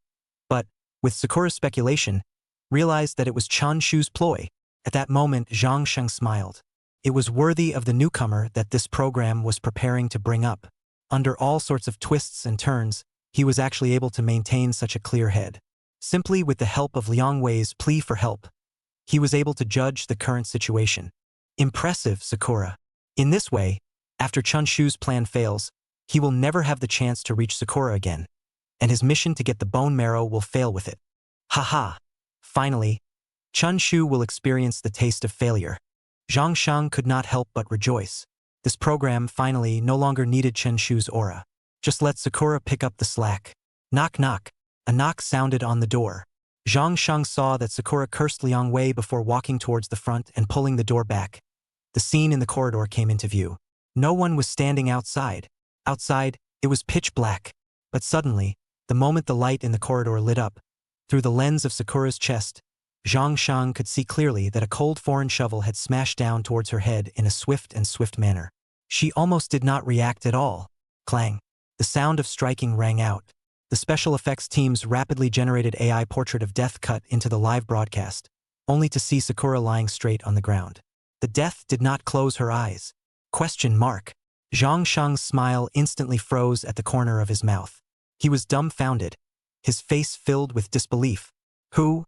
But, with Sakura's speculation, realized that it was Chun Shu's ploy. At that moment, Zhang Shang smiled. It was worthy of the newcomer that this program was preparing to bring up. Under all sorts of twists and turns, he was actually able to maintain such a clear head. Simply with the help of Liang Wei's plea for help, he was able to judge the current situation. Impressive, Sakura. In this way, after Chun Shu's plan fails, he will never have the chance to reach Sakura again, and his mission to get the bone marrow will fail with it. Haha. Finally, Chun Shu will experience the taste of failure. Zhang Shang could not help but rejoice. This program finally no longer needed Chen Shu's aura. Just let Sakura pick up the slack. Knock knock. A knock sounded on the door. Zhang Shang saw that Sakura cursed Liang Wei before walking towards the front and pulling the door back. The scene in the corridor came into view. No one was standing outside. Outside, it was pitch black. But suddenly, the moment the light in the corridor lit up, through the lens of Sakura's chest, Zhang Shang could see clearly that a cold foreign shovel had smashed down towards her head in a swift manner. She almost did not react at all. Clang. The sound of striking rang out. The special effects team's rapidly generated AI portrait of death cut into the live broadcast, only to see Sakura lying straight on the ground. The death did not close her eyes. Question mark. Zhang Shang's smile instantly froze at the corner of his mouth. He was dumbfounded, his face filled with disbelief. Who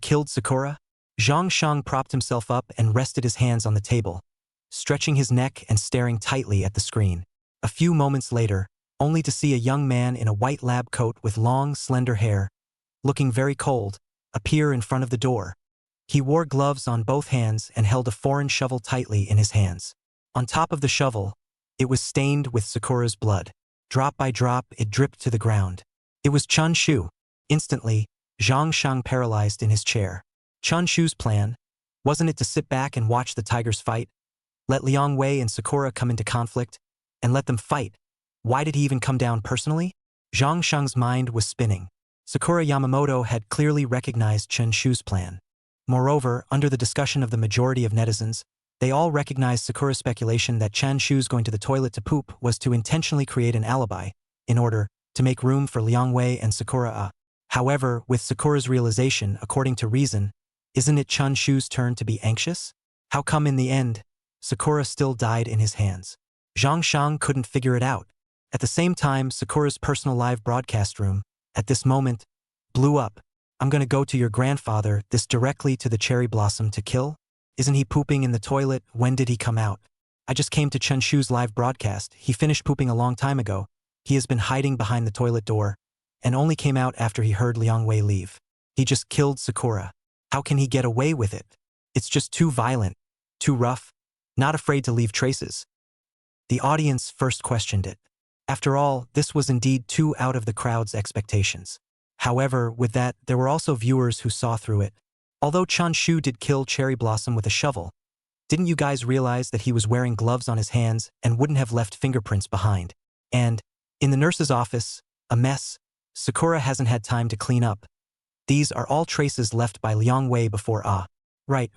killed Sakura? Zhang Shang propped himself up and rested his hands on the table, stretching his neck and staring tightly at the screen. A few moments later, only to see a young man in a white lab coat with long, slender hair, looking very cold, appear in front of the door. He wore gloves on both hands and held a foreign shovel tightly in his hands. On top of the shovel, it was stained with Sakura's blood. Drop by drop, it dripped to the ground. It was Chun Shu. Instantly, Zhang Shang paralyzed in his chair. Chun Shu's plan, wasn't it to sit back and watch the tigers fight? Let Liang Wei and Sakura come into conflict, and let them fight. Why did he even come down personally? Zhang Shang's mind was spinning. Sakura Yamamoto had clearly recognized Chen Shu's plan. Moreover, under the discussion of the majority of netizens, they all recognized Sakura's speculation that Chen Shu's going to the toilet to poop was to intentionally create an alibi, in order to make room for Liang Wei and Sakura. However, with Sakura's realization, according to reason, isn't it Chun Shu's turn to be anxious? How come in the end, Sakura still died in his hands? Zhang Shang couldn't figure it out. At the same time, Sakura's personal live broadcast room, at this moment, blew up. I'm gonna go to your grandfather, this directly to the cherry blossom to kill? Isn't he pooping in the toilet? When did he come out? I just came to Chen Shu's live broadcast. He finished pooping a long time ago. He has been hiding behind the toilet door, and only came out after he heard Liang Wei leave. He just killed Sakura. How can he get away with it? It's just too violent. Too rough? Not afraid to leave traces? The audience first questioned it. After all, this was indeed too out of the crowd's expectations. However, with that, there were also viewers who saw through it. Although Chun Shu did kill Cherry Blossom with a shovel, didn't you guys realize that he was wearing gloves on his hands and wouldn't have left fingerprints behind? And, in the nurse's office, a mess, Sakura hasn't had time to clean up. These are all traces left by Liang Wei before Right,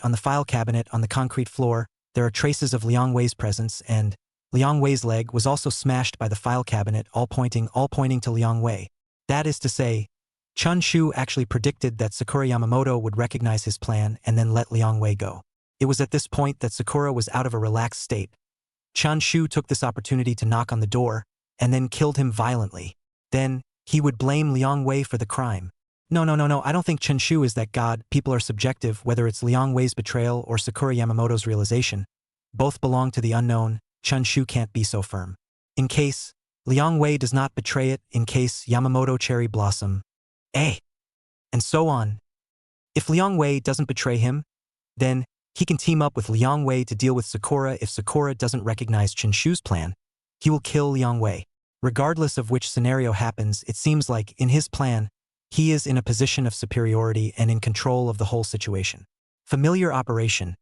on the file cabinet on the concrete floor, there are traces of Liang Wei's presence, and Liang Wei's leg was also smashed by the file cabinet, all pointing to Liang Wei. That is to say, Chun Shu actually predicted that Sakura Yamamoto would recognize his plan and then let Liang Wei go. It was at this point that Sakura was out of a relaxed state. Chun Shu took this opportunity to knock on the door, and then killed him violently. Then, he would blame Liang Wei for the crime. No, I don't think Chen Shu is that god. People are subjective, whether it's Liang Wei's betrayal or Sakura Yamamoto's realization. Both belong to the unknown. Chun Shu can't be so firm. In case Liang Wei does not betray it, in case Yamamoto Cherry Blossom, and so on. If Liang Wei doesn't betray him, then he can team up with Liang Wei to deal with Sakura. If Sakura doesn't recognize Chen Shu's plan, he will kill Liang Wei. Regardless of which scenario happens, it seems like, in his plan, he is in a position of superiority and in control of the whole situation. Familiar operation.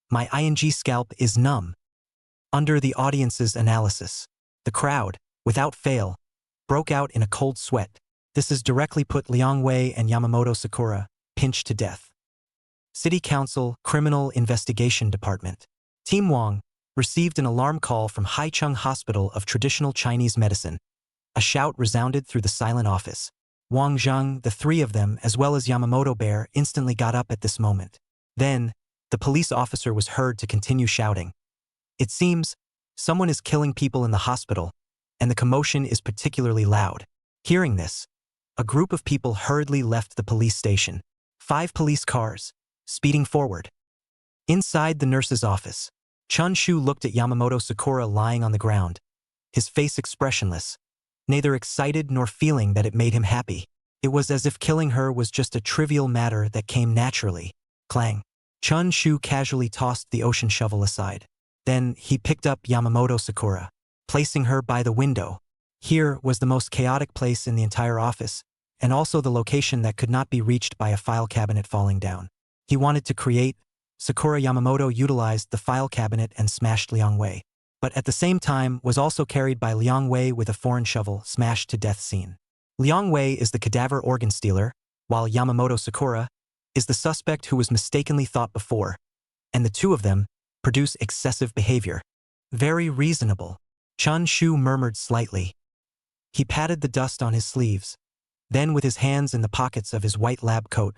My ing scalp is numb. Under the audience's analysis, the crowd, without fail, broke out in a cold sweat. This has directly put Liang Wei and Yamamoto Sakura pinched to death. City Council Criminal Investigation Department. Team Wang received an alarm call from Haicheng Hospital of Traditional Chinese Medicine. A shout resounded through the silent office. Wang Zheng, the three of them, as well as Yamamoto Bear, instantly got up at this moment. Then, the police officer was heard to continue shouting. It seems someone is killing people in the hospital, and the commotion is particularly loud. Hearing this, a group of people hurriedly left the police station. 5 police cars, speeding forward. Inside the nurse's office, Chun Shu looked at Yamamoto Sakura lying on the ground, his face expressionless, neither excited nor feeling that it made him happy. It was as if killing her was just a trivial matter that came naturally. Clang. Chun Shu casually tossed the ocean shovel aside. Then he picked up Yamamoto Sakura, placing her by the window. Here was the most chaotic place in the entire office, and also the location that could not be reached by a file cabinet falling down. He wanted to create. Sakura Yamamoto utilized the file cabinet and smashed Liang Wei, but at the same time was also carried by Liang Wei with a foreign shovel, smashed to death scene. Liang Wei is the cadaver organ stealer, while Yamamoto Sakura is the suspect who was mistakenly thought before, and the two of them produce excessive behavior. Very reasonable, Chun Shu murmured slightly. He patted the dust on his sleeves. Then, with his hands in the pockets of his white lab coat,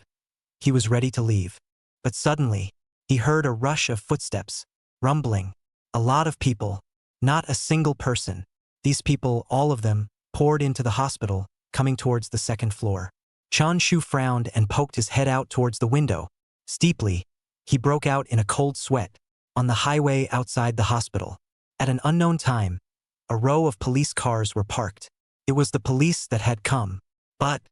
he was ready to leave. But suddenly, he heard a rush of footsteps, rumbling. A lot of people, not a single person. These people, all of them, poured into the hospital, coming towards the second floor. Chun Shu frowned and poked his head out towards the window. Steeply, he broke out in a cold sweat. On the highway outside the hospital, at an unknown time, a row of police cars were parked. It was the police that had come. But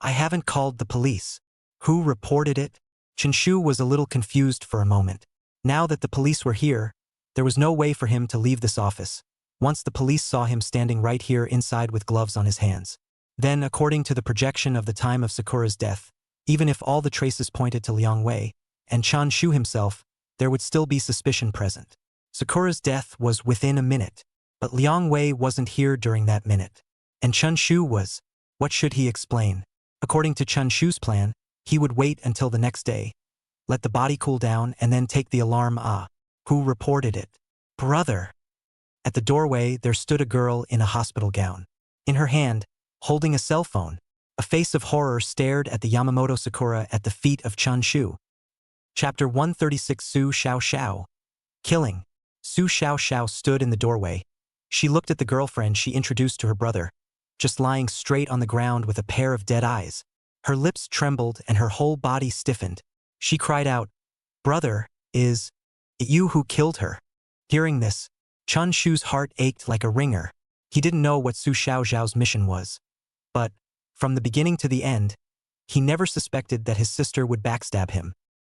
I haven't called the police. Who reported it? Chen Shu was a little confused for a moment. Now that the police were here, there was no way for him to leave this office. Once the police saw him standing right here inside with gloves on his hands. Then, according to the projection of the time of Sakura's death, even if all the traces pointed to Liang Wei and Chun Shu himself, there would still be suspicion present. Sakura's death was within a minute, but Liang Wei wasn't here during that minute. And Chun Shu was. What should he explain? According to Chun Shu's plan, he would wait until the next day, let the body cool down, and then take the alarm. Who reported it? Brother. At the doorway, there stood a girl in a hospital gown. In her hand, holding a cell phone, a face of horror stared at the Yamamoto Sakura at the feet of Chun Shu. Chapter 136. Su Xiaoxiao. Killing. Su Xiaoxiao stood in the doorway. She looked at the girlfriend she introduced to her brother, just lying straight on the ground with a pair of dead eyes. Her lips trembled and her whole body stiffened. She cried out, "Brother, is it you who killed her?" Hearing this, Chun Shu's heart ached like a ringer. He didn't know what Su Xiaoxiao's mission was. But, from the beginning to the end, he never suspected that his sister would backstab him.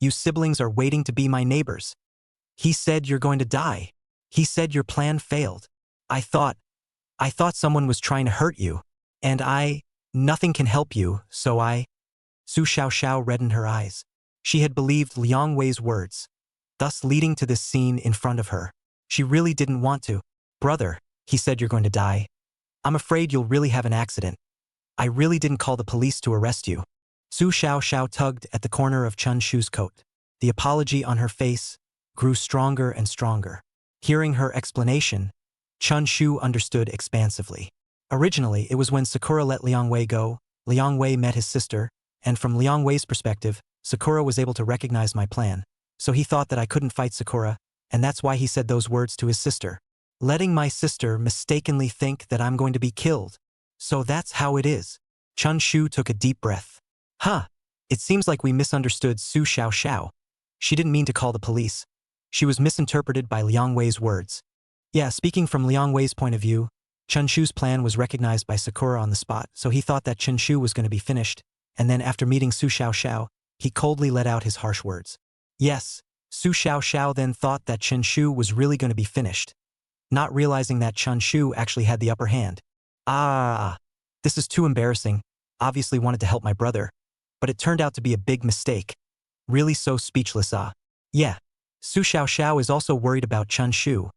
You siblings are waiting to be my neighbors. He said you're going to die. He said your plan failed. I thought someone was trying to hurt you. And nothing can help you, so Su Xiaoxiao reddened her eyes. She had believed Liang Wei's words, thus leading to this scene in front of her. She really didn't want to. Brother, he said you're going to die. I'm afraid you'll really have an accident. I really didn't call the police to arrest you. Su Xiaoxiao tugged at the corner of Chun Shu's coat. The apology on her face grew stronger and stronger. Hearing her explanation, Chun Shu understood expansively. Originally, it was when Sakura let Liang Wei go, Liang Wei met his sister, and from Liang Wei's perspective, Sakura was able to recognize my plan. So he thought that I couldn't fight Sakura, and that's why he said those words to his sister. Letting my sister mistakenly think that I'm going to be killed. So that's how it is. Chun Shu took a deep breath. Huh. It seems like we misunderstood Su Xiaoxiao. She didn't mean to call the police. She was misinterpreted by Liang Wei's words. Yeah, speaking from Liang Wei's point of view, Chun Shu's plan was recognized by Sakura on the spot, so he thought that Chen Shu was going to be finished, and then after meeting Su Xiaoxiao, he coldly let out his harsh words. Yes, Su Xiaoxiao then thought that Chen Shu was really going to be finished, not realizing that Chun Shu actually had the upper hand. This is too embarrassing. Obviously wanted to help my brother, but it turned out to be a big mistake. Really so speechless. Yeah, Su Xiaoxiao is also worried about Chun Shu.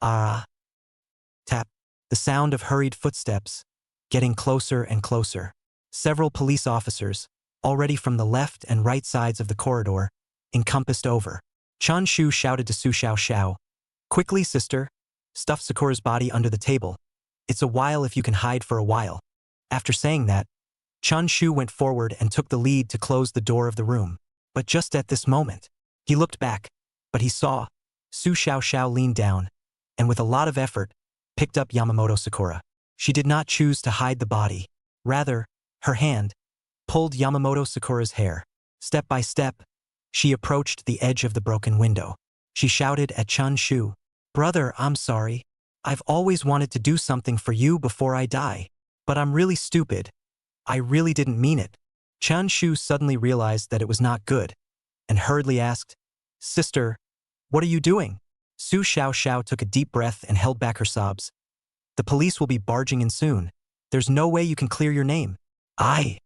Tap. The sound of hurried footsteps, getting closer and closer. Several police officers, already from the left and right sides of the corridor, encompassed over. Chun Shu shouted to Su Xiaoxiao, "Quickly, sister, stuff Sakura's body under the table. It's a while if you can hide for a while." After saying that, Chun Shu went forward and took the lead to close the door of the room. But just at this moment, he looked back, but he saw Su Xiaoxiao lean down, and with a lot of effort, picked up Yamamoto Sakura. She did not choose to hide the body. Rather, her hand pulled Yamamoto Sakura's hair. Step by step, she approached the edge of the broken window. She shouted at Chun Shu, "Brother, I'm sorry. I've always wanted to do something for you before I die. But I'm really stupid. I really didn't mean it." Chun Shu suddenly realized that it was not good, and hurriedly asked, "Sister, what are you doing?" Su Xiaoxiao took a deep breath and held back her sobs. "The police will be barging in soon. There's no way you can clear your name. I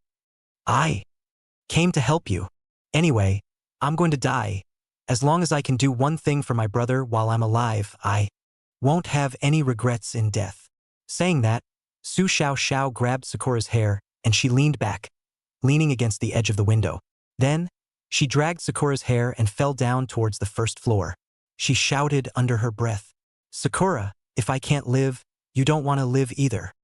came to help you. Anyway, I'm going to die. As long as I can do one thing for my brother while I'm alive, I won't have any regrets in death." Saying that, Su Xiaoxiao grabbed Sakura's hair, and she leaned back, leaning against the edge of the window. Then, she dragged Sakura's hair and fell down towards the first floor. She shouted under her breath, "Sakura, if I can't live, you don't want to live either."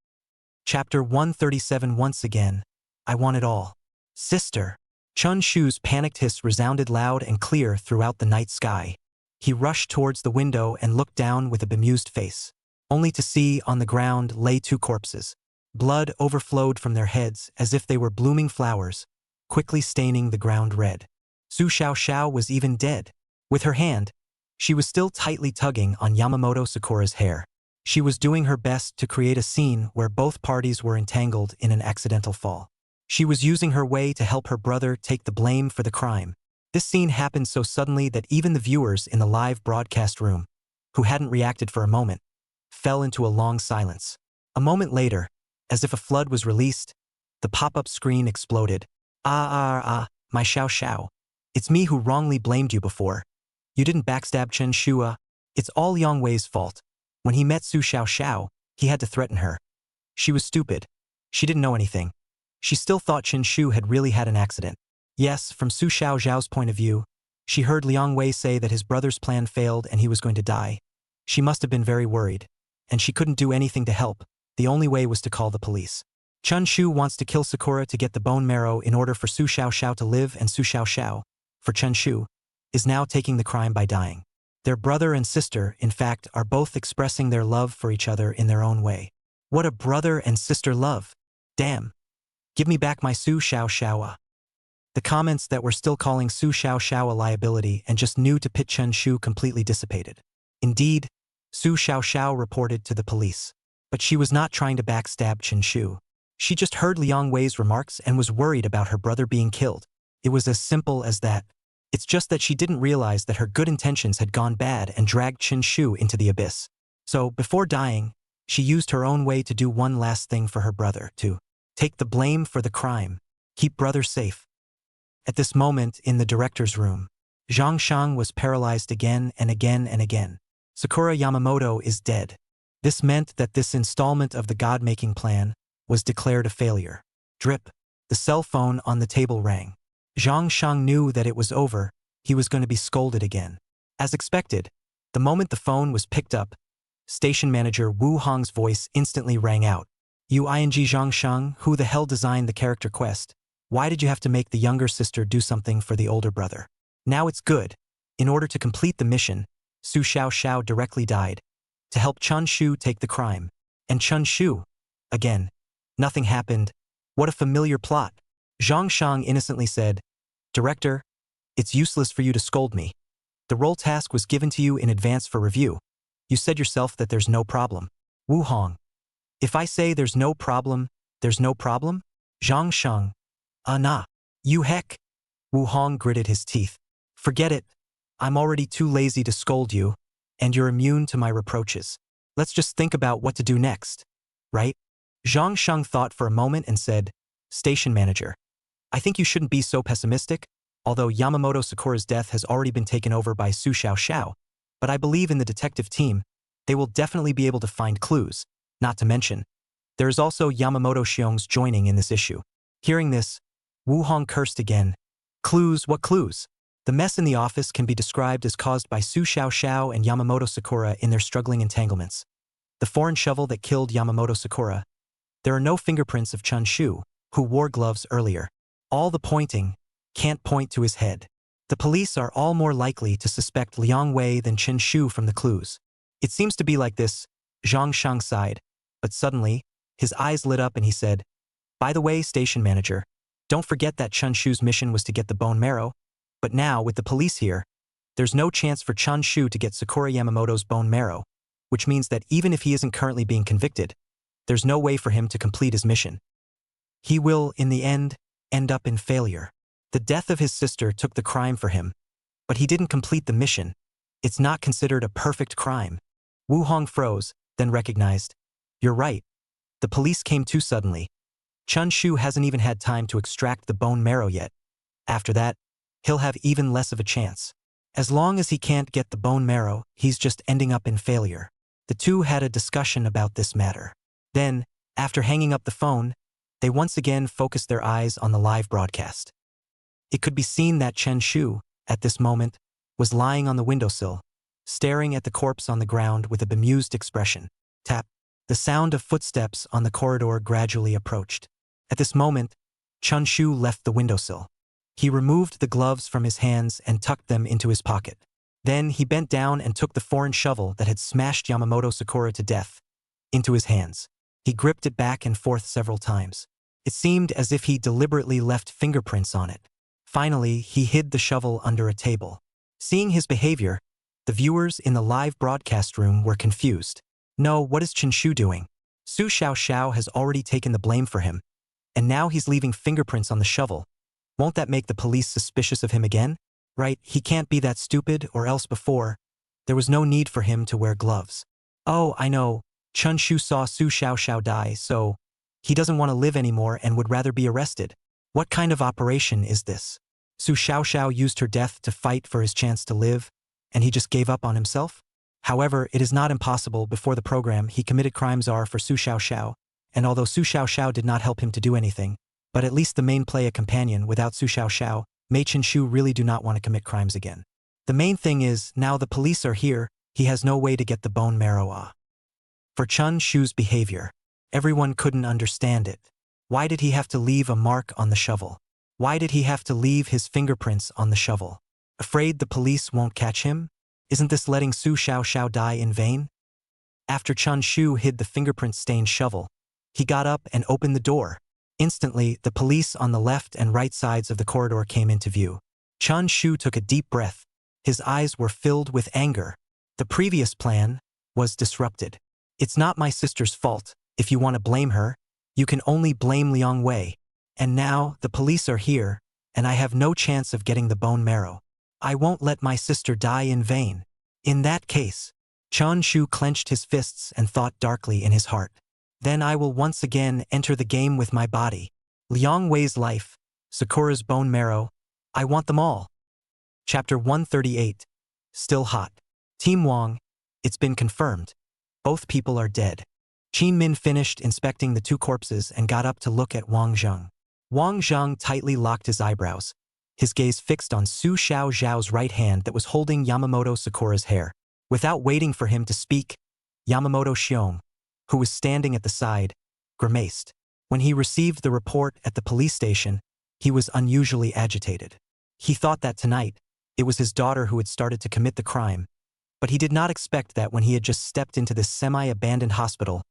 Chapter 137. Once again, I want it all. Sister. Chun Shu's panicked hiss resounded loud and clear throughout the night sky. He rushed towards the window and looked down with a bemused face, only to see on the ground lay two corpses. Blood overflowed from their heads as if they were blooming flowers, quickly staining the ground red. Su Xiaoxiao was even dead. With her hand, she was still tightly tugging on Yamamoto Sakura's hair. She was doing her best to create a scene where both parties were entangled in an accidental fall. She was using her way to help her brother take the blame for the crime. This scene happened so suddenly that even the viewers in the live broadcast room, who hadn't reacted for a moment, fell into a long silence. A moment later, as if a flood was released, the pop-up screen exploded. My Xiao. It's me who wrongly blamed you before. You didn't backstab Chen Shu. It's all Liang Wei's fault. When he met Su Xiaoxiao, he had to threaten her. She was stupid. She didn't know anything. She still thought Chen Shu had really had an accident. Yes, from Su Xiaoxiao's point of view, she heard Liang Wei say that his brother's plan failed and he was going to die. She must have been very worried, and she couldn't do anything to help. The only way was to call the police. Chun Shu wants to kill Sakura to get the bone marrow in order for Su Xiaoxiao to live, and Su Xiaoxiao, for Chen Shu, is now taking the crime by dying. Their brother and sister, in fact, are both expressing their love for each other in their own way. What a brother and sister love. Damn. Give me back my Su Xiaoxiao. The comments that were still calling Su Xiaoxiao a liability and just knew to pit Chen Shu completely dissipated. Indeed, Su Xiaoxiao reported to the police. But she was not trying to backstab Chen Shu. She just heard Liang Wei's remarks and was worried about her brother being killed. It was as simple as that. It's just that she didn't realize that her good intentions had gone bad and dragged Chen Shu into the abyss. So, before dying, she used her own way to do one last thing for her brother, to take the blame for the crime, keep brother safe. At this moment, in the director's room, Zhang Shang was paralyzed again and again and again. Sakura Yamamoto is dead. This meant that this installment of the God-making plan was declared a failure. Drip. The cell phone on the table rang. Zhang Shang knew that it was over, he was going to be scolded again. As expected, the moment the phone was picked up, station manager Wu Hong's voice instantly rang out. You ing Zhang Shang, who the hell designed the character quest? Why did you have to make the younger sister do something for the older brother? Now it's good. In order to complete the mission, Su Xiaoxiao directly died, to help Chun Shu take the crime. And Chun Shu? Again. Nothing happened. What a familiar plot. Zhang Shang innocently said, Director, it's useless for you to scold me. The role task was given to you in advance for review. You said yourself that there's no problem. Wu Hong. If I say there's no problem, there's no problem? Zhang Shang. Nah. You heck. Wu Hong gritted his teeth. Forget it. I'm already too lazy to scold you, and you're immune to my reproaches. Let's just think about what to do next. Right? Zhang Shang thought for a moment and said, Station manager, I think you shouldn't be so pessimistic, although Yamamoto Sakura's death has already been taken over by Su Xiaoxiao, but I believe in the detective team, they will definitely be able to find clues, not to mention. There is also Yamamoto Xiong's joining in this issue. Hearing this, Wu Hong cursed again. Clues? What clues? The mess in the office can be described as caused by Su Xiaoxiao and Yamamoto Sakura in their struggling entanglements. The foreign shovel that killed Yamamoto Sakura. There are no fingerprints of Chun Shu, who wore gloves earlier. All the pointing can't point to his head. The police are all more likely to suspect Liang Wei than Chen Shu from the clues. It seems to be like this, Zhang Shang sighed, but suddenly, his eyes lit up and he said, By the way, station manager, don't forget that Chun Shu's mission was to get the bone marrow, but now, with the police here, there's no chance for Chun Shu to get Sakura Yamamoto's bone marrow, which means that even if he isn't currently being convicted, there's no way for him to complete his mission. He will, in the end up in failure. The death of his sister took the crime for him, but he didn't complete the mission. It's not considered a perfect crime. Wu Hong froze, then recognized. You're right. The police came too suddenly. Chun Shu hasn't even had time to extract the bone marrow yet. After that, he'll have even less of a chance. As long as he can't get the bone marrow, he's just ending up in failure. The two had a discussion about this matter. Then, after hanging up the phone, they once again focused their eyes on the live broadcast. It could be seen that Chen Shu, at this moment, was lying on the windowsill, staring at the corpse on the ground with a bemused expression. Tap. The sound of footsteps on the corridor gradually approached. At this moment, Chun Shu left the windowsill. He removed the gloves from his hands and tucked them into his pocket. Then he bent down and took the foreign shovel that had smashed Yamamoto Sakura to death into his hands. He gripped it back and forth several times. It seemed as if he deliberately left fingerprints on it. Finally, he hid the shovel under a table. Seeing his behavior, the viewers in the live broadcast room were confused. No, what is Chen Shu doing? Su Xiaoxiao has already taken the blame for him, and now he's leaving fingerprints on the shovel. Won't that make the police suspicious of him again? Right, he can't be that stupid, or else before, there was no need for him to wear gloves. Oh, I know, Chun Shu saw Su Xiaoxiao die, so he doesn't want to live anymore and would rather be arrested. What kind of operation is this? Su Xiaoxiao used her death to fight for his chance to live, and he just gave up on himself? However, it is not impossible. Before the program, he committed crimes for Su Xiaoxiao, and although Su Xiaoxiao did not help him to do anything, but at least the main play a companion without Su Xiaoxiao, Mei Chen Shu really do not want to commit crimes again. The main thing is, now the police are here, he has no way to get the bone marrow. For Chun Shu's behavior, everyone couldn't understand it. Why did he have to leave a mark on the shovel? Why did he have to leave his fingerprints on the shovel? Afraid the police won't catch him? Isn't this letting Su Xiaoxiao die in vain? After Chun Shu hid the fingerprint-stained shovel, he got up and opened the door. Instantly, the police on the left and right sides of the corridor came into view. Chun Shu took a deep breath. His eyes were filled with anger. The previous plan was disrupted. It's not my sister's fault. If you want to blame her, you can only blame Liang Wei. And now, the police are here, and I have no chance of getting the bone marrow. I won't let my sister die in vain. In that case, Chun Shu clenched his fists and thought darkly in his heart. Then I will once again enter the game with my body. Liang Wei's life, Sakura's bone marrow, I want them all. Chapter 138. Still hot. Team Wang, it's been confirmed. Both people are dead. Qin Min finished inspecting the two corpses and got up to look at Wang Zheng. Wang Zheng tightly locked his eyebrows, his gaze fixed on Su Xiaoxiao's right hand that was holding Yamamoto Sakura's hair. Without waiting for him to speak, Yamamoto Xiong, who was standing at the side, grimaced. When he received the report at the police station, he was unusually agitated. He thought that tonight, it was his daughter who had started to commit the crime, but he did not expect that when he had just stepped into this semi-abandoned hospital,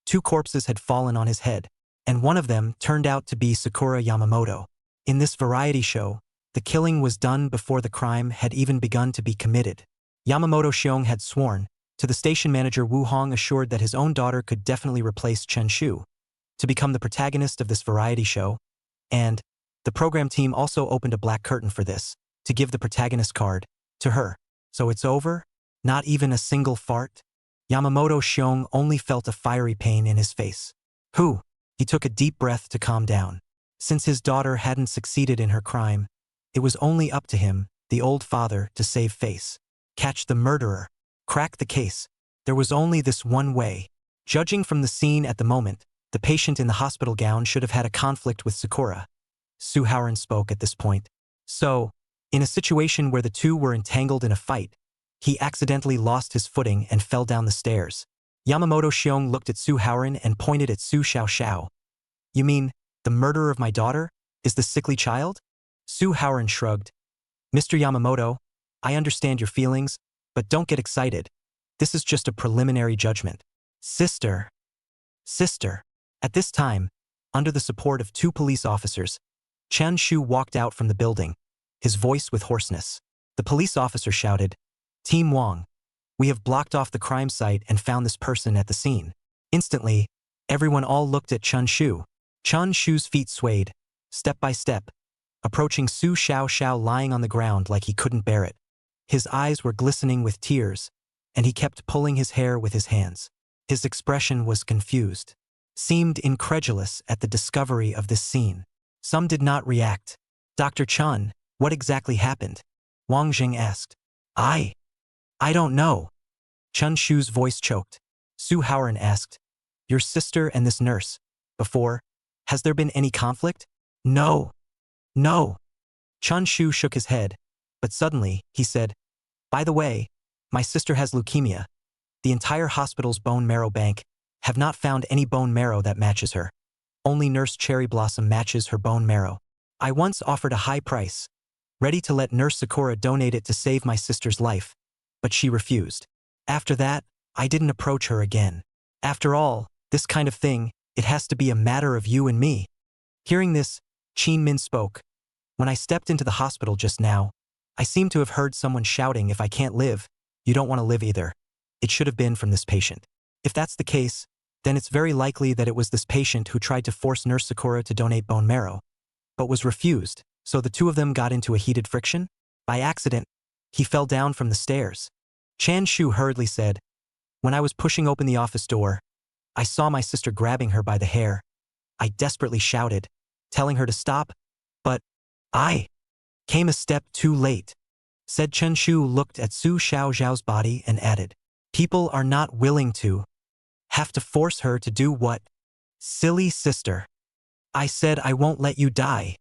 two corpses had fallen on his head, and one of them turned out to be Sakura Yamamoto. In this variety show, the killing was done before the crime had even begun to be committed. Yamamoto Xiong had sworn, to the station manager Wu Hong assured that his own daughter could definitely replace Chen Shu to become the protagonist of this variety show, and the program team also opened a black curtain for this, to give the protagonist card to her. So it's over? Not even a single fart? Yamamoto Xiong only felt a fiery pain in his face. He took a deep breath to calm down. Since his daughter hadn't succeeded in her crime, it was only up to him, the old father, to save face. Catch the murderer. Crack the case. There was only this one way. Judging from the scene at the moment, the patient in the hospital gown should have had a conflict with Sakura. Suharan spoke at this point. So, in a situation where the two were entangled in a fight, he accidentally lost his footing and fell down the stairs. Yamamoto Xiong looked at Suharan and pointed at Su Xiaoxiao. You mean, the murderer of my daughter is the sickly child? Suharan shrugged. Mr. Yamamoto, I understand your feelings, but don't get excited. This is just a preliminary judgment. Sister. At this time, under the support of two police officers, Chen Shu walked out from the building, his voice with hoarseness. The police officer shouted, Team Wang, we have blocked off the crime site and found this person at the scene. Instantly, everyone all looked at Chun Shu. Chun Shu's feet swayed, step by step, approaching Su Xiaoxiao lying on the ground like he couldn't bear it. His eyes were glistening with tears, and he kept pulling his hair with his hands. His expression was confused, seemed incredulous at the discovery of this scene. Some did not react. Dr. Chun, what exactly happened? Wang Jing asked. I don't know. Chun Shu's voice choked. Suharan asked, your sister and this nurse, before, has there been any conflict? No. Chun Shu shook his head, but suddenly, he said, by the way, my sister has leukemia. The entire hospital's bone marrow bank have not found any bone marrow that matches her. Only Nurse Cherry Blossom matches her bone marrow. I once offered a high price, ready to let Nurse Sakura donate it to save my sister's life, but she refused. After that, I didn't approach her again. After all, this kind of thing, it has to be a matter of you and me. Hearing this, Qin Min spoke. When I stepped into the hospital just now, I seem to have heard someone shouting, if I can't live, you don't want to live either. It should have been from this patient. If that's the case, then it's very likely that it was this patient who tried to force Nurse Sakura to donate bone marrow, but was refused, so the two of them got into a heated friction? By accident, he fell down from the stairs. Chen Shu hurriedly said, when I was pushing open the office door, I saw my sister grabbing her by the hair. I desperately shouted, telling her to stop, but I came a step too late. Said Chen Shu looked at Su Xiaoxiao's body and added, people are not willing to have to force her to do what? Silly sister. I said I won't let you die.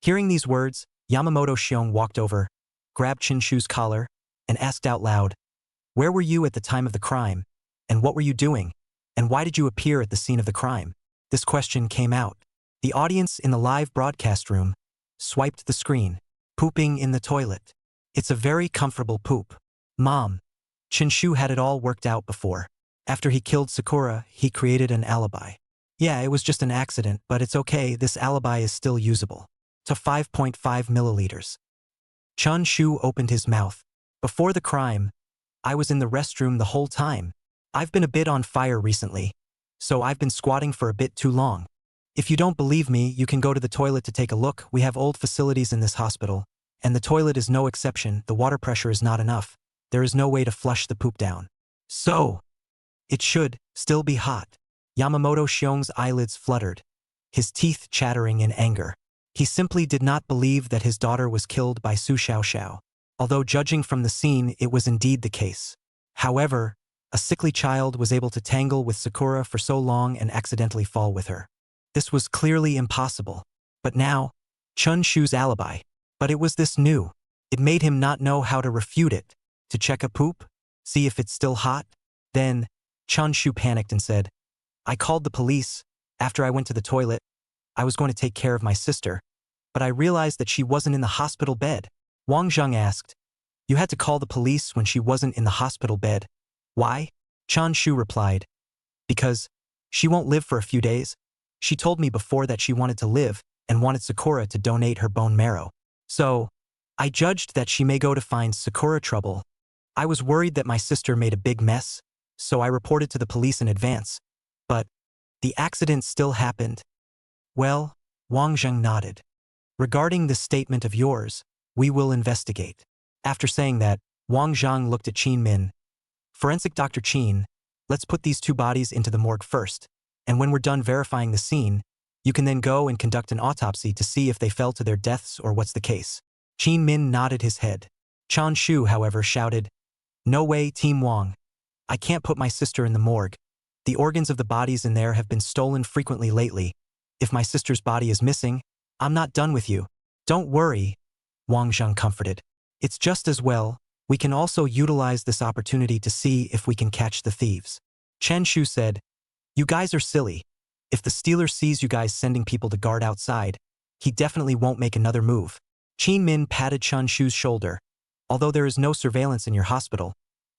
Hearing these words, Yamamoto Xiong walked over, grabbed Chen Shu's collar, and asked out loud, where were you at the time of the crime, and what were you doing, and why did you appear at the scene of the crime? This question came out. The audience in the live broadcast room swiped the screen, pooping in the toilet. It's a very comfortable poop. Mom. Chen Shu had it all worked out before. After he killed Sakura, he created an alibi. Yeah, it was just an accident, but it's okay, this alibi is still usable. To 5.5 milliliters. Chun Shu opened his mouth. Before the crime, I was in the restroom the whole time. I've been a bit on fire recently, so I've been squatting for a bit too long. If you don't believe me, you can go to the toilet to take a look. We have old facilities in this hospital, And the toilet is no exception. The water pressure is not enough. There is no way to flush the poop down. So, it should still be hot. Yamamoto Xiong's eyelids fluttered, his teeth chattering in anger. He simply did not believe that his daughter was killed by Su Xiaoxiao, although judging from the scene it was indeed the case. However, a sickly child was able to tangle with Sakura for so long and accidentally fall with her. This was clearly impossible. But now, Chun Shu's alibi. But it was this new. It made him not know how to refute it. To check a poop? See if it's still hot? Then, Chun Shu panicked and said, I called the police. After I went to the toilet, I was going to take care of my sister, but I realized that she wasn't in the hospital bed. Wang Zheng asked, You had to call the police when she wasn't in the hospital bed. Why? Chun Shu replied, Because she won't live for a few days. She told me before that she wanted to live and wanted Sakura to donate her bone marrow. So, I judged that she may go to find Sakura trouble. I was worried that my sister made a big mess, so I reported to the police in advance. But the accident still happened. Well, Wang Zheng nodded. Regarding this statement of yours, we will investigate. After saying that, Wang Zheng looked at Qin Min. Forensic Dr. Qin, let's put these two bodies into the morgue first, and when we're done verifying the scene, you can then go and conduct an autopsy to see if they fell to their deaths or what's the case. Qin Min nodded his head. Chun Shu, however, shouted, No way, Team Wang. I can't put my sister in the morgue. The organs of the bodies in there have been stolen frequently lately. If my sister's body is missing, I'm not done with you. Don't worry, Wang Zheng comforted. It's just as well. We can also utilize this opportunity to see if we can catch the thieves. Chen Shu said, You guys are silly. If the stealer sees you guys sending people to guard outside, he definitely won't make another move. Qin Min patted Chun Shu's shoulder. Although there is no surveillance in your hospital.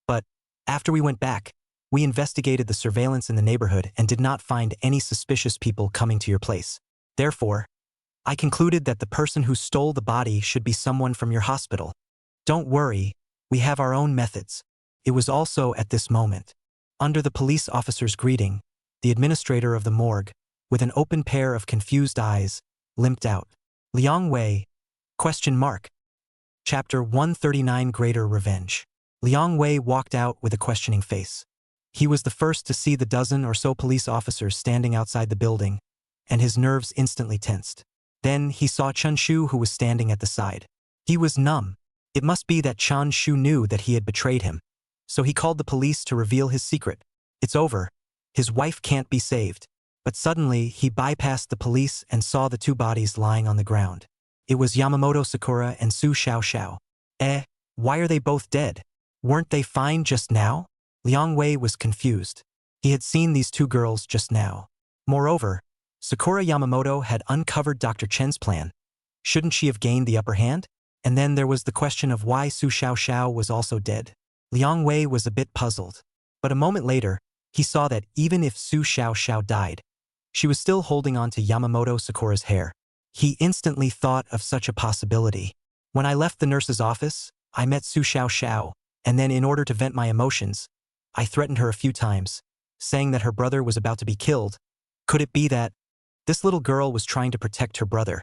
But, after we went back, we investigated the surveillance in the neighborhood and did not find any suspicious people coming to your place. Therefore, I concluded that the person who stole the body should be someone from your hospital. Don't worry, we have our own methods. It was also at this moment. Under the police officer's greeting, the administrator of the morgue, with an open pair of confused eyes, limped out. Liang Wei? ? Chapter 139 Greater Revenge. Liang Wei walked out with a questioning face. He was the first to see the dozen or so police officers standing outside the building, and his nerves instantly tensed. Then he saw Chun Shu, who was standing at the side. He was numb. It must be that Chun Shu knew that he had betrayed him. So he called the police to reveal his secret. It's over. His wife can't be saved. But suddenly, he bypassed the police and saw the two bodies lying on the ground. It was Yamamoto Sakura and Su Xiaoxiao. Why are they both dead? Weren't they fine just now? Liang Wei was confused. He had seen these two girls just now. Moreover, Sakura Yamamoto had uncovered Dr. Chen's plan. Shouldn't she have gained the upper hand? And then there was the question of why Su Xiaoxiao was also dead. Liang Wei was a bit puzzled. But a moment later, he saw that even if Su Xiaoxiao died, she was still holding on to Yamamoto Sakura's hair. He instantly thought of such a possibility. When I left the nurse's office, I met Su Xiaoxiao, and then in order to vent my emotions, I threatened her a few times, saying that her brother was about to be killed. Could it be that this little girl was trying to protect her brother?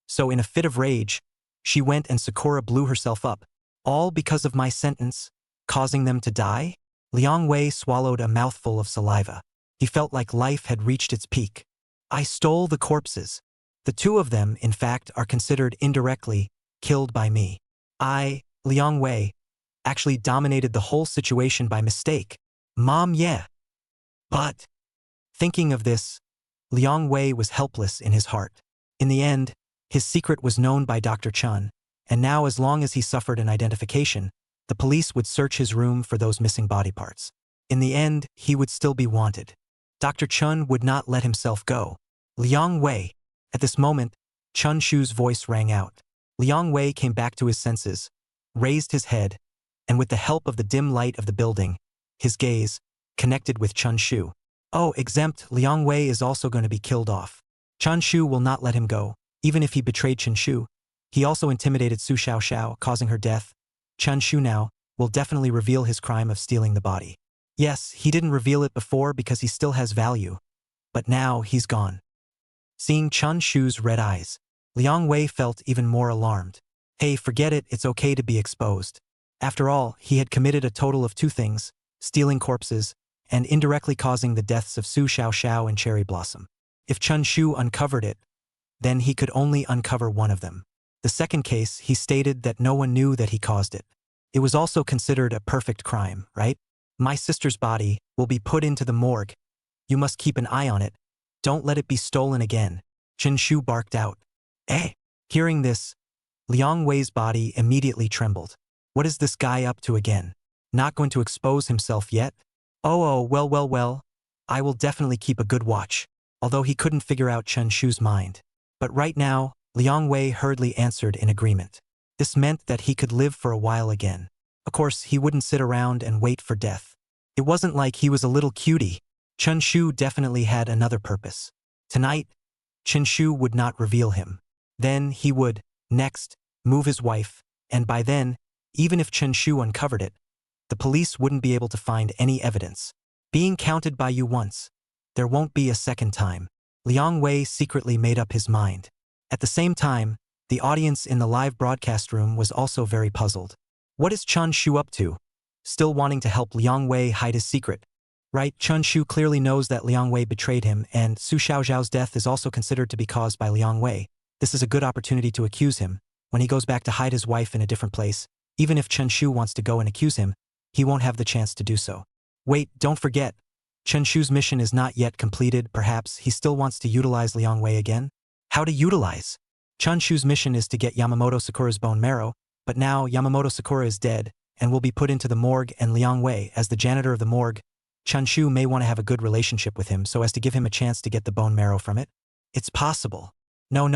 So in a fit of rage, she went and Sakura blew herself up, all because of my sentence, causing them to die? Liang Wei swallowed a mouthful of saliva. He felt like life had reached its peak. I stole the corpses. The two of them, in fact, are considered indirectly killed by me. I, Liang Wei, actually dominated the whole situation by mistake. Mom, yeah. But, thinking of this, Liang Wei was helpless in his heart. In the end, his secret was known by Dr. Chun, and now as long as he suffered an identification, the police would search his room for those missing body parts. In the end, he would still be wanted. Dr. Chun would not let himself go. Liang Wei. At this moment, Chun Shu's voice rang out. Liang Wei came back to his senses, raised his head, and with the help of the dim light of the building, his gaze connected with Chun Shu. Oh, exempt, Liang Wei is also going to be killed off. Chun Shu will not let him go, even if he betrayed Chen Shu. He also intimidated Su Xiaoxiao, causing her death. Chun Shu now will definitely reveal his crime of stealing the body. Yes, he didn't reveal it before because he still has value, but now he's gone. Seeing Chun Shu's red eyes, Liang Wei felt even more alarmed. Hey, forget it, it's okay to be exposed. After all, he had committed a total of 2 things, stealing corpses, and indirectly causing the deaths of Su Xiaoxiao and Cherry Blossom. If Chun Shu uncovered it, then he could only uncover one of them. The second case, he stated that no one knew that he caused it. It was also considered a perfect crime, right? My sister's body will be put into the morgue. You must keep an eye on it. Don't let it be stolen again. Chen Shu barked out. Eh? Hearing this, Liang Wei's body immediately trembled. What is this guy up to again? Not going to expose himself yet? Oh, well. I will definitely keep a good watch. Although he couldn't figure out Chen Shu's mind. But right now, Liang Wei hurriedly answered in agreement. This meant that he could live for a while again. Of course, he wouldn't sit around and wait for death. It wasn't like he was a little cutie. Chun Shu definitely had another purpose. Tonight, Chen Shu would not reveal him. Then he would, next, move his wife, and by then, even if Chen Shu uncovered it, the police wouldn't be able to find any evidence. Being counted by you once, there won't be a second time. Liang Wei secretly made up his mind. At the same time, the audience in the live broadcast room was also very puzzled. What is Chun Shu up to? Still wanting to help Liang Wei hide his secret. Right, Chun Shu clearly knows that Liang Wei betrayed him, and Su Xiaoxiao's death is also considered to be caused by Liang Wei. This is a good opportunity to accuse him. When he goes back to hide his wife in a different place, even if Chen Shu wants to go and accuse him, he won't have the chance to do so. Wait, don't forget. Chen Shu's mission is not yet completed. Perhaps he still wants to utilize Liang Wei again? How to utilize? Chun Shu's mission is to get Yamamoto Sakura's bone marrow, but now Yamamoto Sakura is dead and will be put into the morgue, and Liang Wei, as the janitor of the morgue, Chun Shu may want to have a good relationship with him so as to give him a chance to get the bone marrow from it. It's possible. No.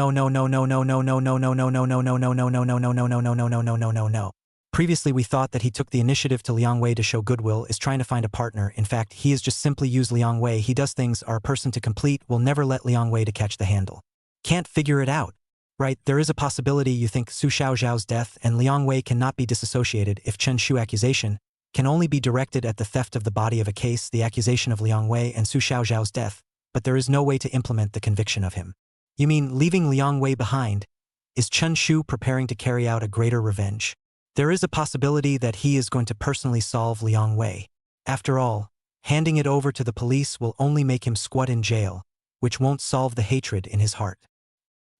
Previously we thought that he took the initiative to Liang Wei to show goodwill, is trying to find a partner. In fact, he is just simply used Liang Wei. He does things are a person to complete, will never let Liang Wei to catch the handle. Can't figure it out. Right, there is a possibility you think Su Xiaoxiao's death and Liang Wei cannot be disassociated if Chen Shu accusation can only be directed at the theft of the body of a case, the accusation of Liang Wei and Su Xiaoxiao's death, but there is no way to implement the conviction of him. You mean leaving Liang Wei behind? Is Chen Shu preparing to carry out a greater revenge? There is a possibility that he is going to personally solve Liang Wei. After all, handing it over to the police will only make him squat in jail, which won't solve the hatred in his heart.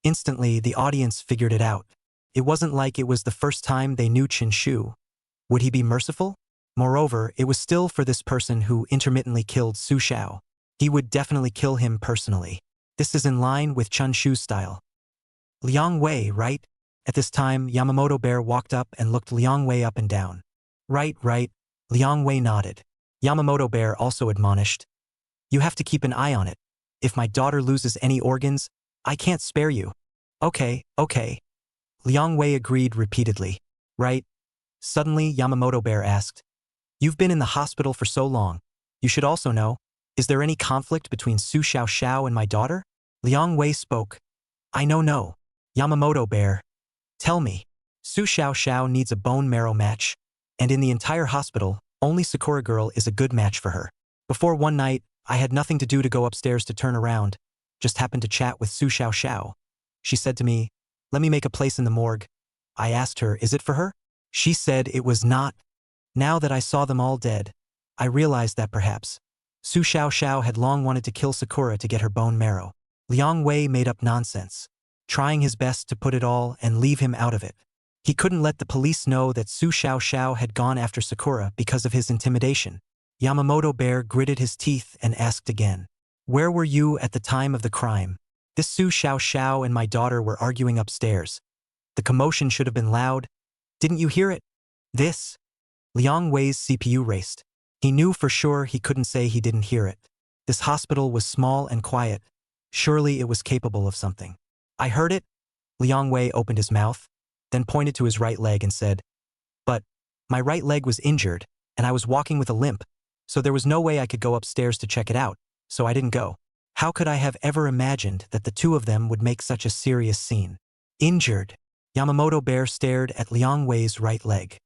Instantly, the audience figured it out. It wasn't like it was the first time they knew Chen Shu. Would he be merciful? Moreover, it was still for this person who intermittently killed Su Xiao. He would definitely kill him personally. This is in line with Chun Shu's style. Liang Wei, right? At this time, Yamamoto Bear walked up and looked Liang Wei up and down. Right. Liang Wei nodded. Yamamoto Bear also admonished. You have to keep an eye on it. If my daughter loses any organs, I can't spare you. Okay. Liang Wei agreed repeatedly. Right? Suddenly, Yamamoto Bear asked. You've been in the hospital for so long. You should also know, is there any conflict between Su Xiaoxiao and my daughter? Liang Wei spoke. I know no. Yamamoto Bear. Tell me. Su Xiaoxiao needs a bone marrow match, and in the entire hospital, only Sakura Girl is a good match for her. Before one night, I had nothing to do to go upstairs to turn around, just happened to chat with Su Xiaoxiao. She said to me, let me make a place in the morgue. I asked her, is it for her? She said it was not. Now that I saw them all dead, I realized that perhaps Su Xiaoxiao had long wanted to kill Sakura to get her bone marrow. Liang Wei made up nonsense, trying his best to put it all and leave him out of it. He couldn't let the police know that Su Xiaoxiao had gone after Sakura because of his intimidation. Yamamoto Bear gritted his teeth and asked again. Where were you at the time of the crime? This Su Xiaoxiao and my daughter were arguing upstairs. The commotion should have been loud. Didn't you hear it? This. Liang Wei's CPU raced. He knew for sure he couldn't say he didn't hear it. This hospital was small and quiet. Surely it was capable of something. I heard it. Liang Wei opened his mouth, then pointed to his right leg and said, but my right leg was injured, and I was walking with a limp, so there was no way I could go upstairs to check it out, so I didn't go. How could I have ever imagined that the two of them would make such a serious scene? Injured. Yamamoto Bear stared at Liang Wei's right leg.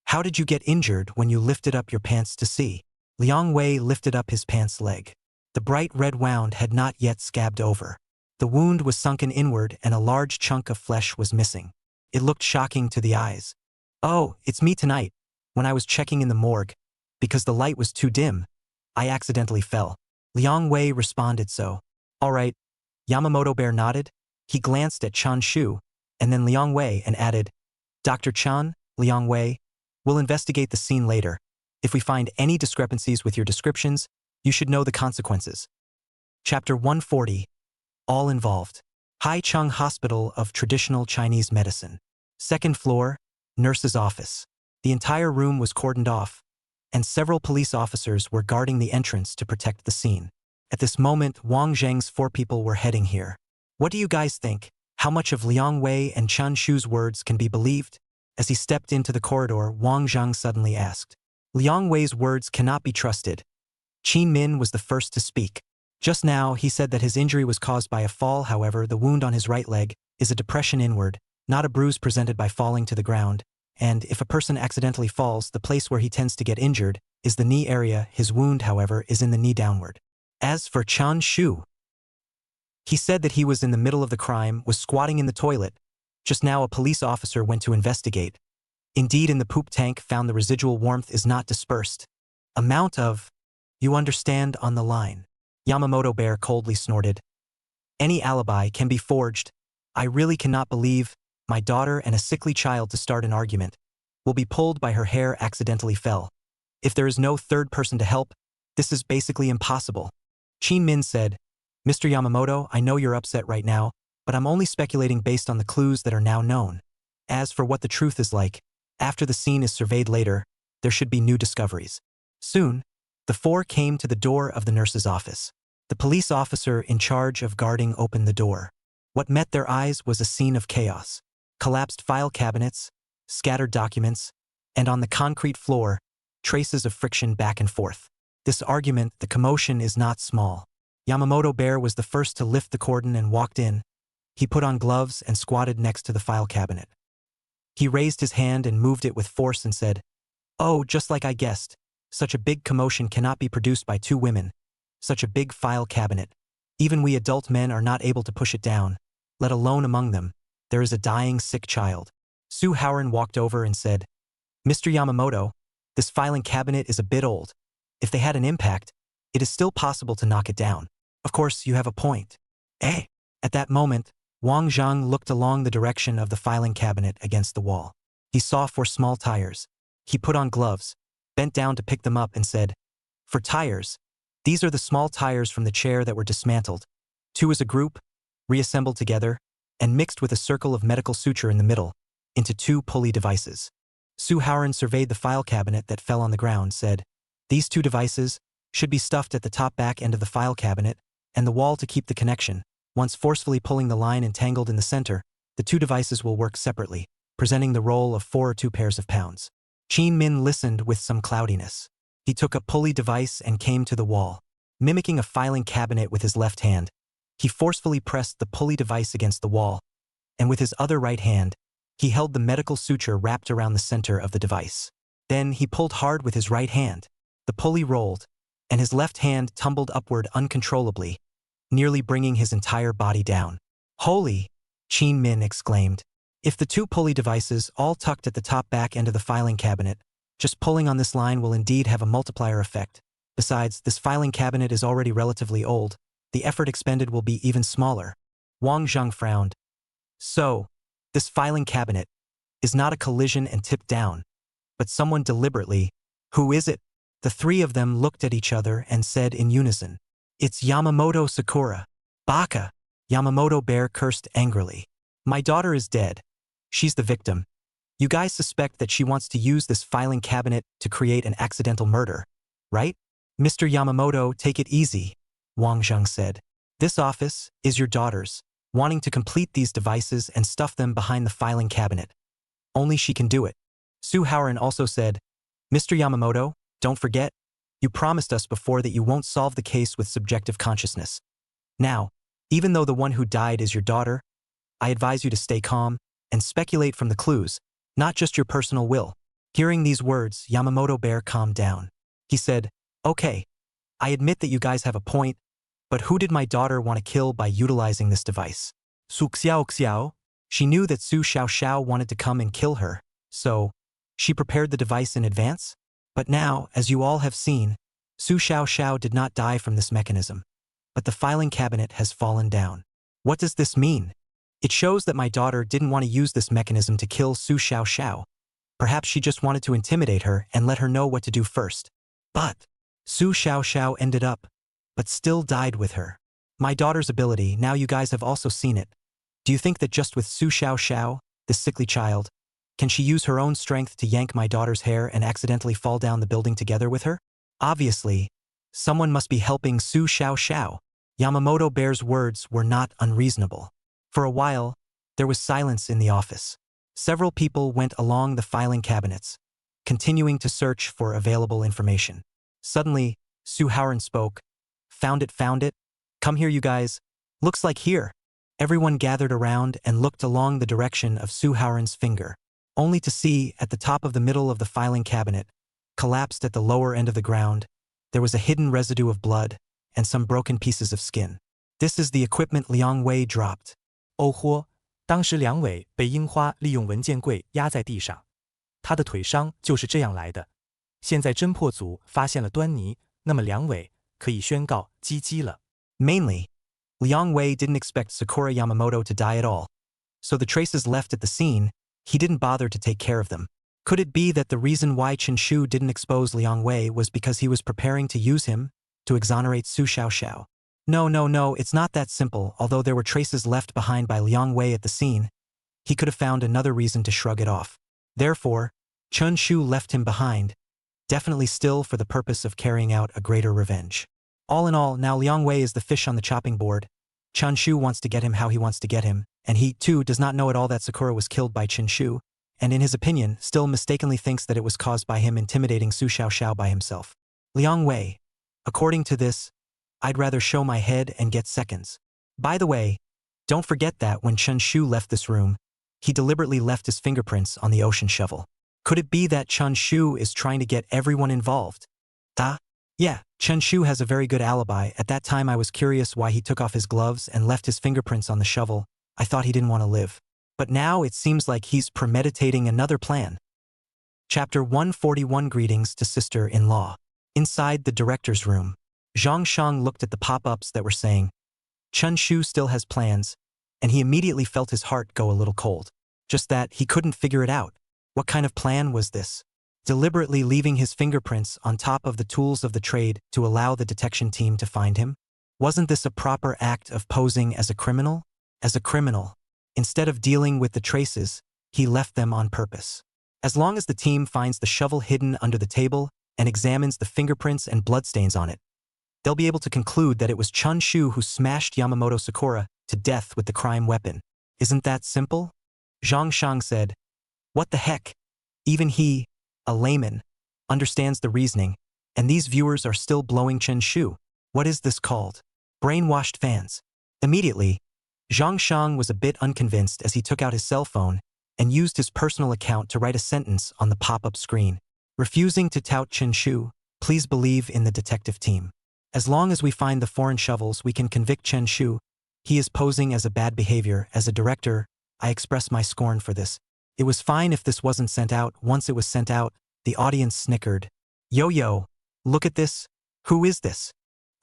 How did you get injured when you lifted up your pants to see? Liang Wei lifted up his pants leg. The bright red wound had not yet scabbed over. The wound was sunken inward and a large chunk of flesh was missing. It looked shocking to the eyes. "Oh, it's me tonight. When I was checking in the morgue, because the light was too dim, I accidentally fell." Liang Wei responded so. "All right." Yamamoto Bear nodded. He glanced at Chun Shu, and then Liang Wei and added, "Dr. Chan, Liang Wei, we'll investigate the scene later. If we find any discrepancies with your descriptions, you should know the consequences." Chapter 140. All Involved. Haicheng Hospital of Traditional Chinese Medicine. Second floor, nurse's office. The entire room was cordoned off, and several police officers were guarding the entrance to protect the scene. At this moment, Wang Zheng's 4 people were heading here. "What do you guys think? How much of Liang Wei and Chun Shu's words can be believed?" As he stepped into the corridor, Wang Zheng suddenly asked. "Liang Wei's words cannot be trusted." Qin Min was the first to speak. Just now, he said that his injury was caused by a fall. However, the wound on his right leg is a depression inward, not a bruise presented by falling to the ground. And if a person accidentally falls, the place where he tends to get injured is the knee area. His wound, however, is in the knee downward. As for Chun Shu, he said that he was in the middle of the crime, was squatting in the toilet. Just now a police officer went to investigate. Indeed, in the poop tank found the residual warmth is not dispersed. Amount of, you understand, on the line. Yamamoto Bear coldly snorted. "Any alibi can be forged. I really cannot believe my daughter and a sickly child to start an argument. Will be pulled by her hair accidentally fell. If there is no third person to help, this is basically impossible." Qin Min said, "Mr. Yamamoto, I know you're upset right now, but I'm only speculating based on the clues that are now known. As for what the truth is like, after the scene is surveyed later, there should be new discoveries." Soon, the 4 came to the door of the nurse's office. The police officer in charge of guarding opened the door. What met their eyes was a scene of chaos. Collapsed file cabinets, scattered documents, and on the concrete floor, traces of friction back and forth. This argument, the commotion, is not small. Yamamoto Bear was the first to lift the cordon and walked in. He put on gloves and squatted next to the file cabinet. He raised his hand and moved it with force and said, "Oh, just like I guessed. Such a big commotion cannot be produced by 2 women. Such a big file cabinet. Even we adult men are not able to push it down, let alone among them. There is a dying, sick child." Suharan walked over and said, "Mr. Yamamoto, this filing cabinet is a bit old. If they had an impact, it is still possible to knock it down. Of course, you have a point." Eh? At that moment, Wang Zhang looked along the direction of the filing cabinet against the wall. He saw 4 small tires. He put on gloves, bent down to pick them up and said, "For tires, these are the small tires from the chair that were dismantled. 2 as a group, reassembled together, and mixed with a circle of medical suture in the middle, into 2 pulley devices." Suharan surveyed the file cabinet that fell on the ground, said, "These 2 devices should be stuffed at the top back end of the file cabinet and the wall to keep the connection. Once forcefully pulling the line entangled in the center, the 2 devices will work separately, presenting the role of 4 or 2 pairs of pounds." Qin Min listened with some cloudiness. He took a pulley device and came to the wall. Mimicking a filing cabinet with his left hand, he forcefully pressed the pulley device against the wall, and with his other right hand, he held the medical suture wrapped around the center of the device. Then he pulled hard with his right hand. The pulley rolled, and his left hand tumbled upward uncontrollably, nearly bringing his entire body down. "Holy!" Qin Min exclaimed. If the 2 pulley devices all tucked at the top back end of the filing cabinet, just pulling on this line will indeed have a multiplier effect. Besides, this filing cabinet is already relatively old. The effort expended will be even smaller. Wang Zheng frowned. "So, this filing cabinet is not a collision and tipped down, but someone deliberately. Who is it?" The 3 of them looked at each other and said in unison, "It's Yamamoto Sakura." "Baka!" Yamamoto Bear cursed angrily. "My daughter is dead. She's the victim. You guys suspect that she wants to use this filing cabinet to create an accidental murder, right?" "Mr. Yamamoto, take it easy," Wang Zheng said. "This office is your daughter's, wanting to complete these devices and stuff them behind the filing cabinet. Only she can do it." Suharan also said, "Mr. Yamamoto, don't forget, you promised us before that you won't solve the case with subjective consciousness. Now, even though the one who died is your daughter, I advise you to stay calm and speculate from the clues, not just your personal will." Hearing these words, Yamamoto Bear calmed down. He said, "Okay, I admit that you guys have a point, but who did my daughter want to kill by utilizing this device?" "Su Xiaoxiao," She knew that Su Xiaoxiao wanted to come and kill her, so she prepared the device in advance? But now, as you all have seen, Su Xiaoxiao did not die from this mechanism, but the filing cabinet has fallen down. What does this mean? It shows that my daughter didn't want to use this mechanism to kill Su Xiaoxiao. Perhaps she just wanted to intimidate her and let her know what to do first. But Su Xiaoxiao ended up, but still died with her. My daughter's ability, now you guys have also seen it. Do you think that just with Su Xiaoxiao, this sickly child, can she use her own strength to yank my daughter's hair and accidentally fall down the building together with her? Obviously, someone must be helping Su Xiaoxiao. Yamamoto Bear's words were not unreasonable. For a while, there was silence in the office. Several people went along the filing cabinets, continuing to search for available information. Suddenly, Suharan spoke. Found it. Come here, you guys. Looks like here. Everyone gathered around and looked along the direction of Suharan's finger, only to see, at the top of the middle of the filing cabinet, collapsed at the lower end of the ground, there was a hidden residue of blood and some broken pieces of skin. This is the equipment Liang Wei dropped. 哦豁，当时梁伟被樱花利用文件柜压在地上，他的腿伤就是这样来的。现在侦破组发现了端倪，那么梁伟可以宣告GG了。Mainly, Liang Wei didn't expect Sakura Yamamoto to die at all, so the traces left at the scene, he didn't bother to take care of them. Could it be that the reason why Chen Shu didn't expose Liang Wei was because he was preparing to use him to exonerate Su Xiaoxiao? No, it's not that simple. Although there were traces left behind by Liang Wei at the scene, he could have found another reason to shrug it off. Therefore, Chun Shu left him behind, definitely still for the purpose of carrying out a greater revenge. All in all, now Liang Wei is the fish on the chopping board. Chun Shu wants to get him how he wants to get him, and he, too, does not know at all that Sakura was killed by Chen Shu, and in his opinion, still mistakenly thinks that it was caused by him intimidating Su Xiaoxiao by himself. Liang Wei, according to this, I'd rather show my head and get seconds. By the way, don't forget that when Chun Shu left this room, he deliberately left his fingerprints on the ocean shovel. Could it be that Chun Shu is trying to get everyone involved? Yeah, Chen Shu has a very good alibi. At that time I was curious why he took off his gloves and left his fingerprints on the shovel. I thought he didn't want to live. But now it seems like he's premeditating another plan. Chapter 141 Greetings to Sister-in-Law. Inside the director's room, Zhang Shang looked at the pop-ups that were saying, Chun Shu still has plans, and he immediately felt his heart go a little cold. Just that he couldn't figure it out. What kind of plan was this? Deliberately leaving his fingerprints on top of the tools of the trade to allow the detection team to find him? Wasn't this a proper act of posing as a criminal? As a criminal, instead of dealing with the traces, he left them on purpose. As long as the team finds the shovel hidden under the table and examines the fingerprints and bloodstains on it, they'll be able to conclude that it was Chun Shu who smashed Yamamoto Sakura to death with the crime weapon. Isn't that simple? Zhang Shang said. What the heck? Even he, a layman, understands the reasoning, and these viewers are still blowing Chen Shu. What is this called? Brainwashed fans. Immediately, Zhang Shang was a bit unconvinced as he took out his cell phone and used his personal account to write a sentence on the pop-up screen. Refusing to tout Chen Shu, please believe in the detective team. As long as we find the foreign shovels, we can convict Chen Shu. He is posing as a bad behavior. As a director, I express my scorn for this. It was fine if this wasn't sent out. Once it was sent out, the audience snickered. Yo, look at this. Who is this?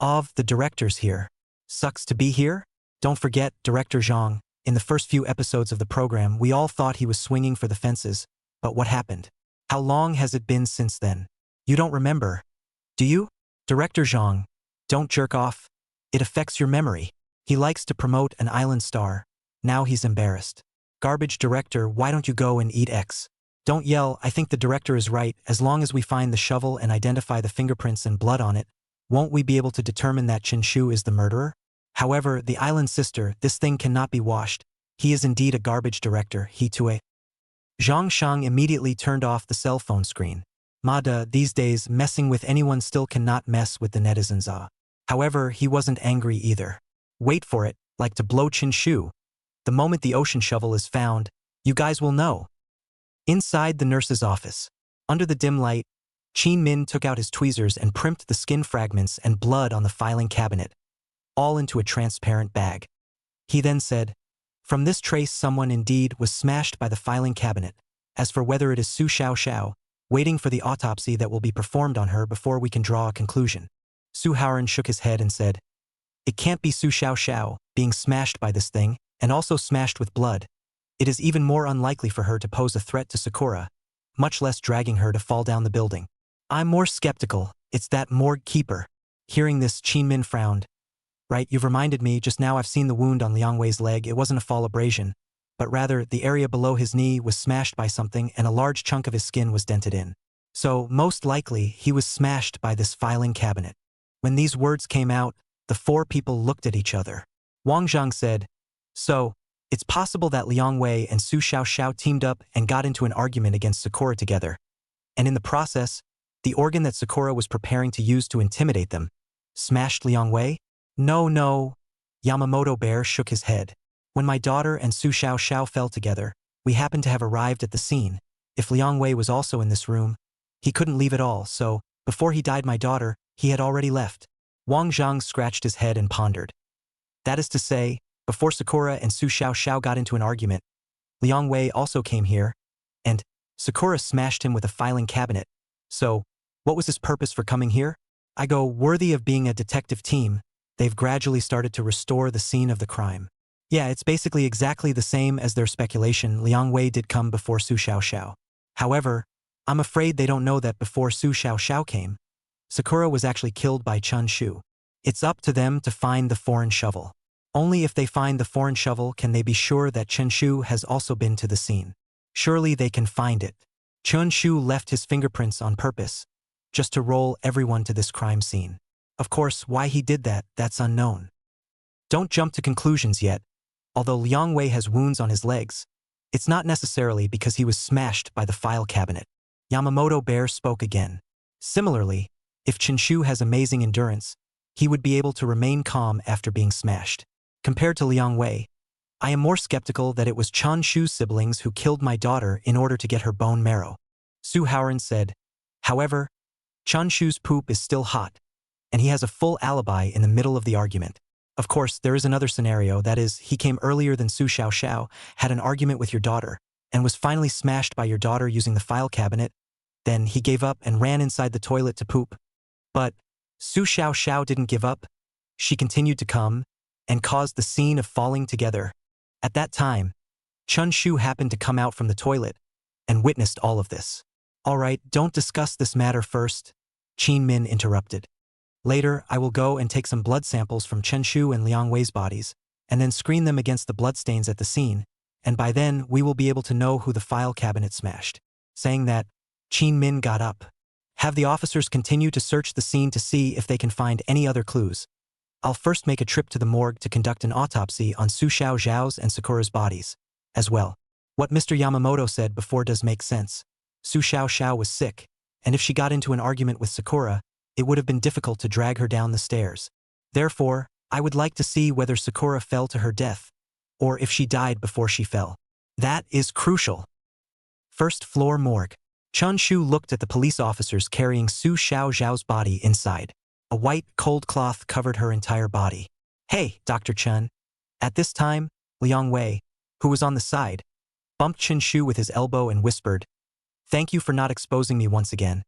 The director's here. Sucks to be here? Don't forget, Director Zhang. In the first few episodes of the program, we all thought he was swinging for the fences. But what happened? How long has it been since then? You don't remember, do you? Director Zhang, don't jerk off. It affects your memory. He likes to promote an island star. Now he's embarrassed. Garbage director, why don't you go and eat X? Don't yell. I think the director is right. As long as we find the shovel and identify the fingerprints and blood on it, won't we be able to determine that Chen Shu is the murderer? However, the island sister, this thing cannot be washed. He is indeed a garbage director, he too. Zhang Shang immediately turned off the cell phone screen. Mada, these days, messing with anyone still cannot mess with the netizens. However, he wasn't angry either. Wait for it, like to blow Chen Shu. The moment the ocean shovel is found, you guys will know. Inside the nurse's office, under the dim light, Qin Min took out his tweezers and primped the skin fragments and blood on the filing cabinet, all into a transparent bag. He then said, From this trace, someone indeed was smashed by the filing cabinet. As for whether it is Su Xiaoxiao, waiting for the autopsy that will be performed on her before we can draw a conclusion. Suharan shook his head and said, "It can't be Su Xiaoxiao, being smashed by this thing, and also smashed with blood. It is even more unlikely for her to pose a threat to Sakura, much less dragging her to fall down the building. I'm more skeptical, it's that morgue keeper." Hearing this, Qin frowned. "Right, you've reminded me, just now I've seen the wound on Liang Wei's leg. It wasn't a fall abrasion, but rather the area below his knee was smashed by something and a large chunk of his skin was dented in. So, most likely, he was smashed by this filing cabinet." When these words came out, the four people looked at each other. Wang Zhang said, "So, it's possible that Liang Wei and Su Xiaoxiao teamed up and got into an argument against Sakura together. And in the process, the organ that Sakura was preparing to use to intimidate them smashed Liang Wei?" No. Yamamoto Bear shook his head. "When my daughter and Su Xiaoxiao fell together, we happened to have arrived at the scene. If Liang Wei was also in this room, he couldn't leave at all, so, before he died my daughter, he had already left." Wang Zhang scratched his head and pondered. "That is to say, before Sakura and Su Xiaoxiao got into an argument, Liang Wei also came here, and Sakura smashed him with a filing cabinet. So, what was his purpose for coming here? I go, worthy of being a detective team, they've gradually started to restore the scene of the crime. Yeah, it's basically exactly the same as their speculation. Liang Wei did come before Su Xiaoxiao. However, I'm afraid they don't know that before Su Xiaoxiao came, Sakura was actually killed by Chun Shu. It's up to them to find the foreign shovel. Only if they find the foreign shovel can they be sure that Chen Shu has also been to the scene. Surely they can find it. Chun Shu left his fingerprints on purpose, just to roll everyone to this crime scene. Of course, why he did that, that's unknown. Don't jump to conclusions yet. Although Liang Wei has wounds on his legs, it's not necessarily because he was smashed by the file cabinet." Yamamoto Bear spoke again. "Similarly, if Chen Shu has amazing endurance, he would be able to remain calm after being smashed. Compared to Liang Wei, I am more skeptical that it was Chun Shu's siblings who killed my daughter in order to get her bone marrow." Suharan said, "However, Chun Shu's poop is still hot, and he has a full alibi in the middle of the argument. Of course, there is another scenario, that is, he came earlier than Su Xiaoxiao, had an argument with your daughter, and was finally smashed by your daughter using the file cabinet. Then he gave up and ran inside the toilet to poop. But Su Xiaoxiao didn't give up. She continued to come, and caused the scene of falling together. At that time, Chun Shu happened to come out from the toilet, and witnessed all of this." "All right, don't discuss this matter first," Qin interrupted. "Later, I will go and take some blood samples from Chen Shu and Liang Wei's bodies, and then screen them against the bloodstains at the scene, and by then we will be able to know who the file cabinet smashed." Saying that, Qin got up. "Have the officers continue to search the scene to see if they can find any other clues. I'll first make a trip to the morgue to conduct an autopsy on Su Xiaoxiao's and Sakura's bodies, as well. What Mr. Yamamoto said before does make sense. Su Xiaoxiao was sick, and if she got into an argument with Sakura, it would have been difficult to drag her down the stairs. Therefore, I would like to see whether Sakura fell to her death, or if she died before she fell. That is crucial." First floor morgue. Chun Shu looked at the police officers carrying Su Xiaoxiao's body inside. A white, cold cloth covered her entire body. "Hey, Dr. Chen." At this time, Liang Wei, who was on the side, bumped Chen Shu with his elbow and whispered, "Thank you for not exposing me once again.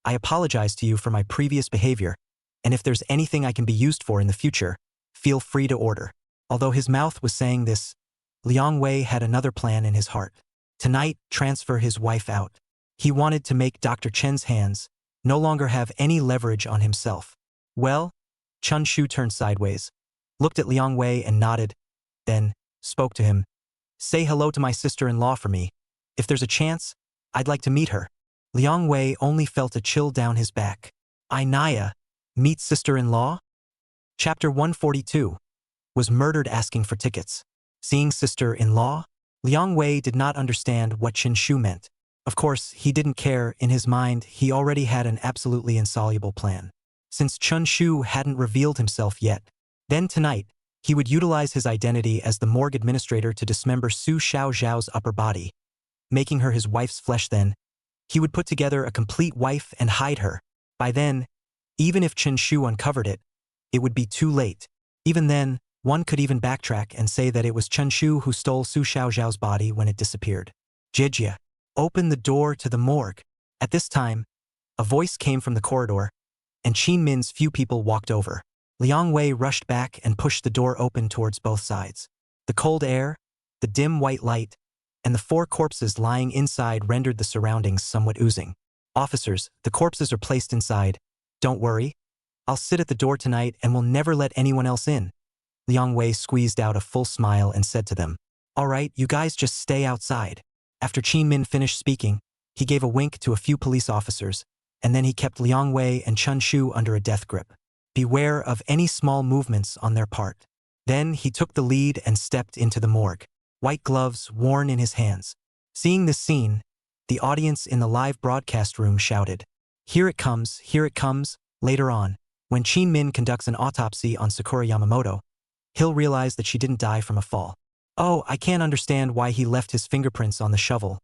I apologize to you for my previous behavior, and if there's anything I can be used for in the future, feel free to order." Although his mouth was saying this, Liang Wei had another plan in his heart. Tonight, transfer his wife out. He wanted to make Dr. Chen's hands no longer have any leverage on himself. "Well?" Chun Shu turned sideways, looked at Liang Wei and nodded, then spoke to him. "Say hello to my sister-in-law for me. If there's a chance, I'd like to meet her." Liang Wei only felt a chill down his back. Naya, meet sister-in-law? Chapter 142. Was murdered asking for tickets. Seeing sister-in-law? Liang Wei did not understand what Chen Shu meant. Of course, he didn't care. In his mind, he already had an absolutely insoluble plan. Since Chun Shu hadn't revealed himself yet, then tonight, he would utilize his identity as the morgue administrator to dismember Su Xiaoxiao's upper body, making her his wife's flesh. Then, he would put together a complete wife and hide her. By then, even if Chen Shu uncovered it, it would be too late. Even then, One could even backtrack and say that it was Chen Shu who stole Su Xiaoxiao's body when it disappeared. Jijia, open the door to the morgue. At this time, a voice came from the corridor, and Qin Min's few people walked over. Liang Wei rushed back and pushed the door open towards both sides. The cold air, the dim white light, and the 4 corpses lying inside rendered the surroundings somewhat oozing. Officers, the corpses are placed inside. Don't worry. I'll sit at the door tonight and will never let anyone else in. Liang Wei squeezed out a full smile and said to them, "All right, you guys just stay outside." After Qin Min finished speaking, he gave a wink to a few police officers, and then he kept Liang Wei and Chun Shu under a death grip. Beware of any small movements on their part. Then he took the lead and stepped into the morgue, white gloves worn in his hands. Seeing this scene, the audience in the live broadcast room shouted, "Here it comes, here it comes." Later on, when Qin Min conducts an autopsy on Sakura Yamamoto, he'll realize that she didn't die from a fall. Oh, I can't understand why he left his fingerprints on the shovel.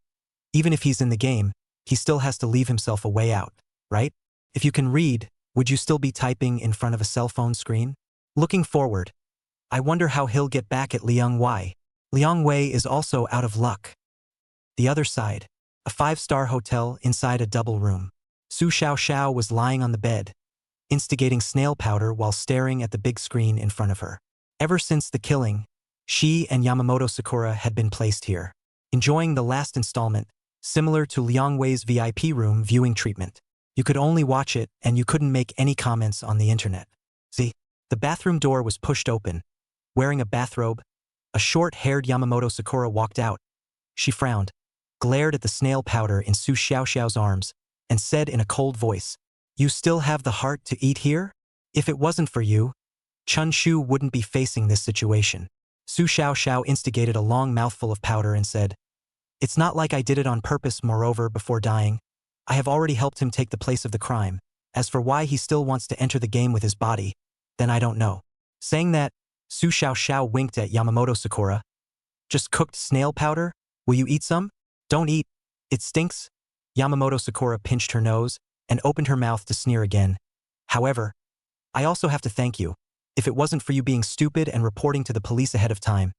Even if he's in the game, he still has to leave himself a way out, right? If you can read, would you still be typing in front of a cell phone screen? Looking forward, I wonder how he'll get back at Liang Wei. Liang Wei is also out of luck. The other side, a 5-star hotel inside a double room. Su Xiaoxiao was lying on the bed, instigating snail powder while staring at the big screen in front of her. Ever since the killing, she and Yamamoto Sakura had been placed here, enjoying the last installment, similar to Liang Wei's VIP room viewing treatment. You could only watch it and you couldn't make any comments on the internet. See, the bathroom door was pushed open. Wearing a bathrobe, a short-haired Yamamoto Sakura walked out. She frowned, glared at the snail powder in Su Xiaoxiao's arms, and said in a cold voice, "You still have the heart to eat here? If it wasn't for you, Chun Shu wouldn't be facing this situation." Su Xiaoxiao instigated a long mouthful of powder and said, "It's not like I did it on purpose. Moreover, before dying, I have already helped him take the place of the crime. As for why he still wants to enter the game with his body, then I don't know." Saying that, Su Xiaoxiao winked at Yamamoto Sakura. "Just cooked snail powder? Will you eat some?" "Don't eat. It stinks." Yamamoto Sakura pinched her nose and opened her mouth to sneer again. "However, I also have to thank you. If it wasn't for you being stupid and reporting to the police ahead of time,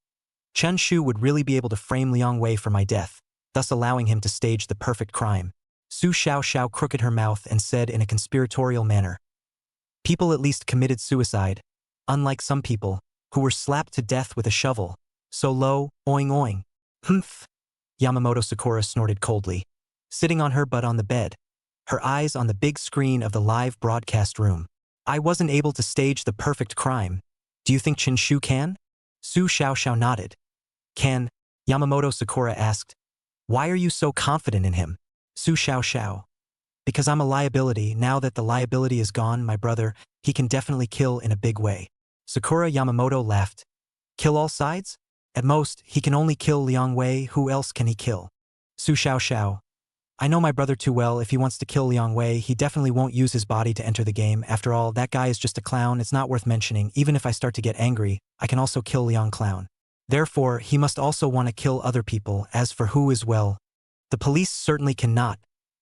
Chen Shu would really be able to frame Liang Wei for my death, thus allowing him to stage the perfect crime." Su Xiaoxiao crooked her mouth and said in a conspiratorial manner, "People at least committed suicide, unlike some people, who were slapped to death with a shovel. So low, oing oing." "Humph." Yamamoto Sakura snorted coldly, sitting on her butt on the bed, her eyes on the big screen of the live broadcast room. "I wasn't able to stage the perfect crime. Do you think Chen Shu can?" Su Xiaoxiao nodded. "Can?" Yamamoto Sakura asked. "Why are you so confident in him?" Su Xiaoxiao. "Because I'm a liability. Now that the liability is gone, my brother, he can definitely kill in a big way." Sakura Yamamoto laughed. "Kill all sides? At most, he can only kill Liang Wei. Who else can he kill?" Su Xiaoxiao. "I know my brother too well. If he wants to kill Liang Wei, he definitely won't use his body to enter the game. After all, that guy is just a clown. It's not worth mentioning. Even if I start to get angry, I can also kill Liang Clown. Therefore, he must also want to kill other people. As for who is, well, the police certainly cannot.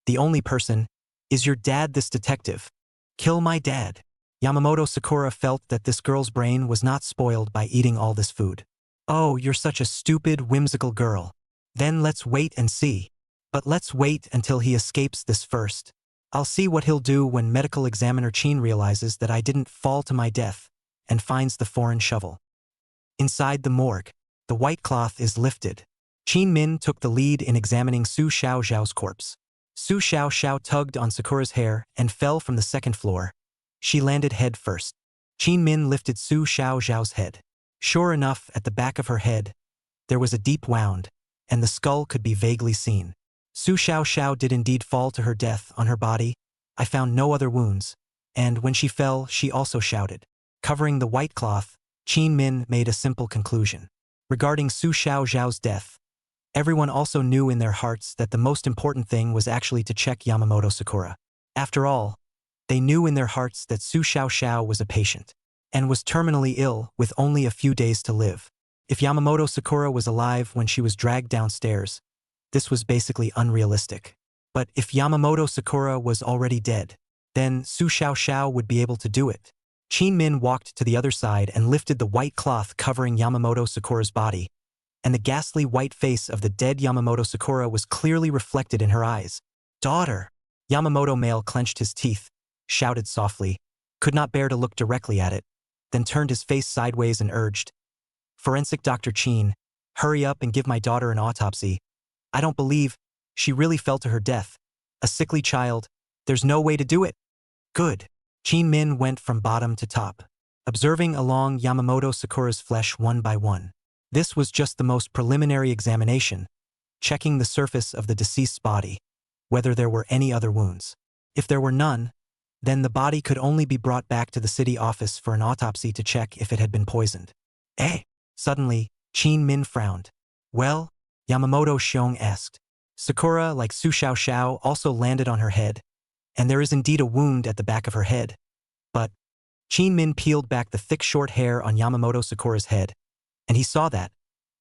The only person is your dad, this detective. Kill my dad." Yamamoto Sakura felt that this girl's brain was not spoiled by eating all this food. "Oh, you're such a stupid, whimsical girl. Then let's wait and see. But let's wait until he escapes this first. I'll see what he'll do when medical examiner Qin realizes that I didn't fall to my death and finds the foreign shovel." Inside the morgue, the white cloth is lifted. Qin Min took the lead in examining Su Xiaoxiao's corpse. Su Xiaoxiao tugged on Sakura's hair and fell from the second floor. She landed head first. Qin Min lifted Su Xiaoxiao's head. Sure enough, at the back of her head, there was a deep wound, and the skull could be vaguely seen. Su Xiaoxiao did indeed fall to her death. On her body, I found no other wounds, and when she fell, she also shouted. Covering the white cloth, Qin Min made a simple conclusion. Regarding Su Xiaoxiao's death, everyone also knew in their hearts that the most important thing was actually to check Yamamoto Sakura. After all, they knew in their hearts that Su Xiaoxiao was a patient, and was terminally ill with only a few days to live. If Yamamoto Sakura was alive when she was dragged downstairs, this was basically unrealistic. But if Yamamoto Sakura was already dead, then Su Xiaoxiao would be able to do it. Chin Min walked to the other side and lifted the white cloth covering Yamamoto Sakura's body, and the ghastly white face of the dead Yamamoto Sakura was clearly reflected in her eyes. "Daughter!" Yamamoto male clenched his teeth, shouted softly, could not bear to look directly at it, then turned his face sideways and urged, "Forensic Dr. Chin, hurry up and give my daughter an autopsy. I don't believe she really fell to her death. A sickly child. There's no way to do it." "Good." Chin Min went from bottom to top, observing along Yamamoto Sakura's flesh one by one. This was just the most preliminary examination, checking the surface of the deceased's body, whether there were any other wounds. If there were none, then the body could only be brought back to the city office for an autopsy to check if it had been poisoned. "Eh?" Suddenly, Chin Min frowned. "Well?" Yamamoto Xiong asked. Sakura, like Su Xiaoxiao, also landed on her head, and there is indeed a wound at the back of her head. But Chin Min peeled back the thick short hair on Yamamoto Sakura's head, and he saw that,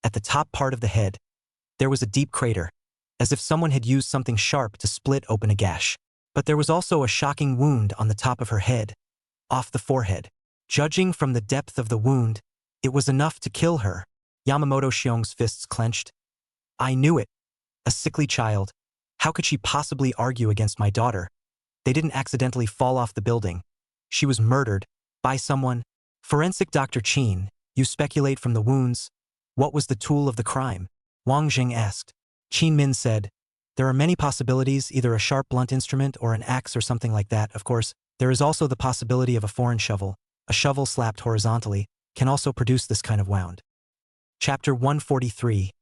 at the top part of the head, there was a deep crater, as if someone had used something sharp to split open a gash. But there was also a shocking wound on the top of her head, off the forehead. Judging from the depth of the wound, it was enough to kill her. Yamamoto Xiong's fists clenched. "I knew it. A sickly child. How could she possibly argue against my daughter? They didn't accidentally fall off the building. She was murdered. By someone. Forensic Dr. Chin, you speculate from the wounds. What was the tool of the crime?" Wang Jing asked. Chin Min said, "There are many possibilities, either a sharp blunt instrument or an axe or something like that. Of course, there is also the possibility of a foreign shovel. A shovel slapped horizontally can also produce this kind of wound." Chapter 143.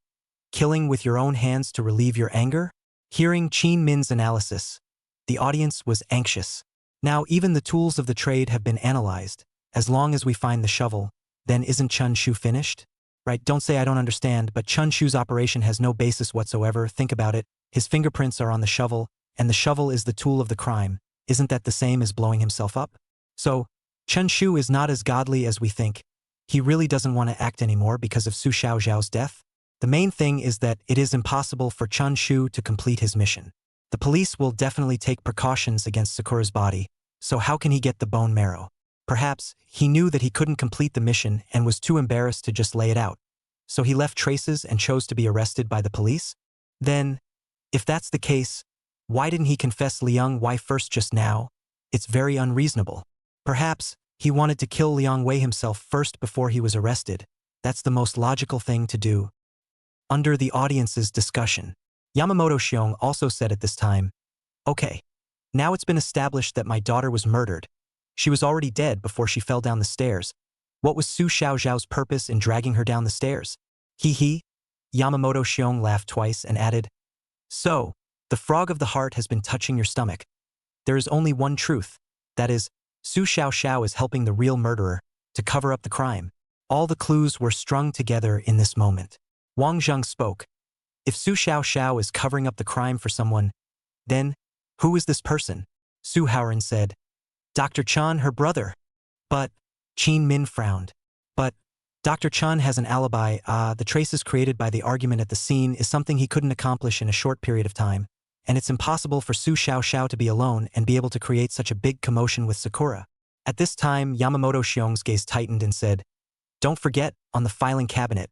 Killing with your own hands to relieve your anger? Hearing Chin Min's analysis, the audience was anxious. Now even the tools of the trade have been analyzed. As long as we find the shovel, then isn't Chun Shu finished? Right, don't say I don't understand, but Chun Shu's operation has no basis whatsoever. Think about it. His fingerprints are on the shovel, and the shovel is the tool of the crime. Isn't that the same as blowing himself up? So, Chun Shu is not as godly as we think. He really doesn't want to act anymore because of Su Xiaoxiao's death. The main thing is that it is impossible for Chun Shu to complete his mission. The police will definitely take precautions against Sakura's body, so how can he get the bone marrow? Perhaps he knew that he couldn't complete the mission and was too embarrassed to just lay it out. So he left traces and chose to be arrested by the police? Then, if that's the case, why didn't he confess Liang Wei first just now? It's very unreasonable. Perhaps he wanted to kill Liang Wei himself first before he was arrested. That's the most logical thing to do. Under the audience's discussion, Yamamoto Xiong also said at this time, "Okay, now it's been established that my daughter was murdered. She was already dead before she fell down the stairs. What was Su Xiaoxiao's purpose in dragging her down the stairs?" He. Yamamoto Xiong laughed twice and added, "So, the frog of the heart has been touching your stomach. There is only one truth. That is, Su Xiaoxiao is helping the real murderer to cover up the crime." All the clues were strung together in this moment. Wang Zheng spoke. "If Su Xiaoxiao is covering up the crime for someone, then who is this person?" Suharan said. "Dr. Chan, her brother." "But," Chin Min frowned. "But, Dr. Chan has an alibi. The traces created by the argument at the scene is something he couldn't accomplish in a short period of time, and it's impossible for Su Xiaoxiao to be alone and be able to create such a big commotion with Sakura." At this time, Yamamoto Xiong's gaze tightened and said, "Don't forget, on the filing cabinet,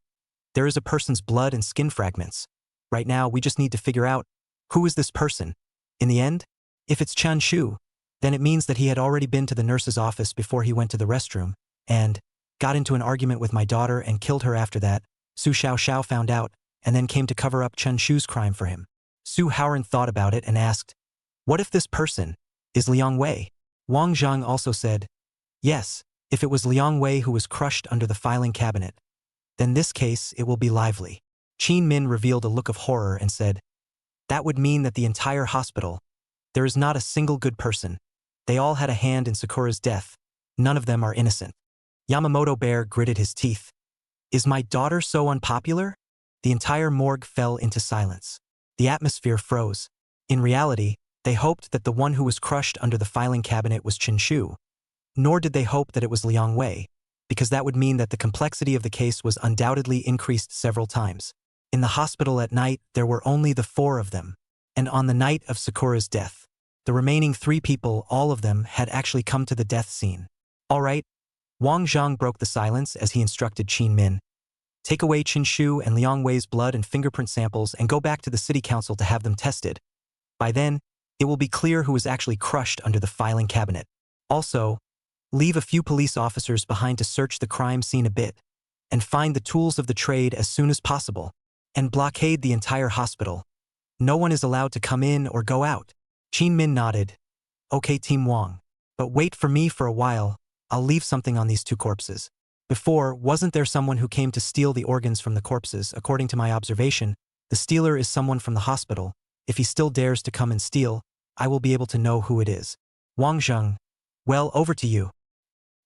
there is a person's blood and skin fragments. Right now, we just need to figure out, who is this person? In the end, if it's Chun Shu, then it means that he had already been to the nurse's office before he went to the restroom, and got into an argument with my daughter and killed her after that. Su Xiaoxiao found out, and then came to cover up Chun Shu's crime for him." Suharan thought about it and asked, "What if this person is Liang Wei?" Wang Zhang also said, "Yes, if it was Liang Wei who was crushed under the filing cabinet, then this case it will be lively." Chin Min revealed a look of horror and said, "That would mean that the entire hospital, there is not a single good person. They all had a hand in Sakura's death. None of them are innocent." Yamamoto Bear gritted his teeth. "Is my daughter so unpopular?" The entire morgue fell into silence. The atmosphere froze. In reality, they hoped that the one who was crushed under the filing cabinet was Chun Shu. Nor did they hope that it was Liang Wei, because that would mean that the complexity of the case was undoubtedly increased several times. In the hospital at night, there were only the 4 of them. And on the night of Sakura's death, the remaining 3 people, all of them, had actually come to the death scene. All right. Wang Zhang broke the silence as he instructed Qin Min. Take away Chen Shu and Liang Wei's blood and fingerprint samples and go back to the city council to have them tested. By then, it will be clear who was actually crushed under the filing cabinet. Also, leave a few police officers behind to search the crime scene a bit, and find the tools of the trade as soon as possible, and blockade the entire hospital. No one is allowed to come in or go out. Qin Min nodded. Okay, Team Wang. But wait for me for a while. I'll leave something on these two corpses. Before, wasn't there someone who came to steal the organs from the corpses? According to my observation, the stealer is someone from the hospital. If he still dares to come and steal, I will be able to know who it is. Wang Zheng. Well, over to you.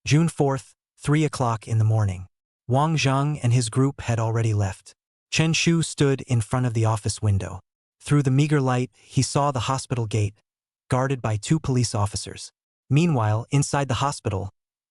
June 4th, 3 o'clock in the morning. Wang Zheng and his group had already left. Chen Shu stood in front of the office window. Through the meager light, he saw the hospital gate, guarded by 2 police officers. Meanwhile, inside the hospital,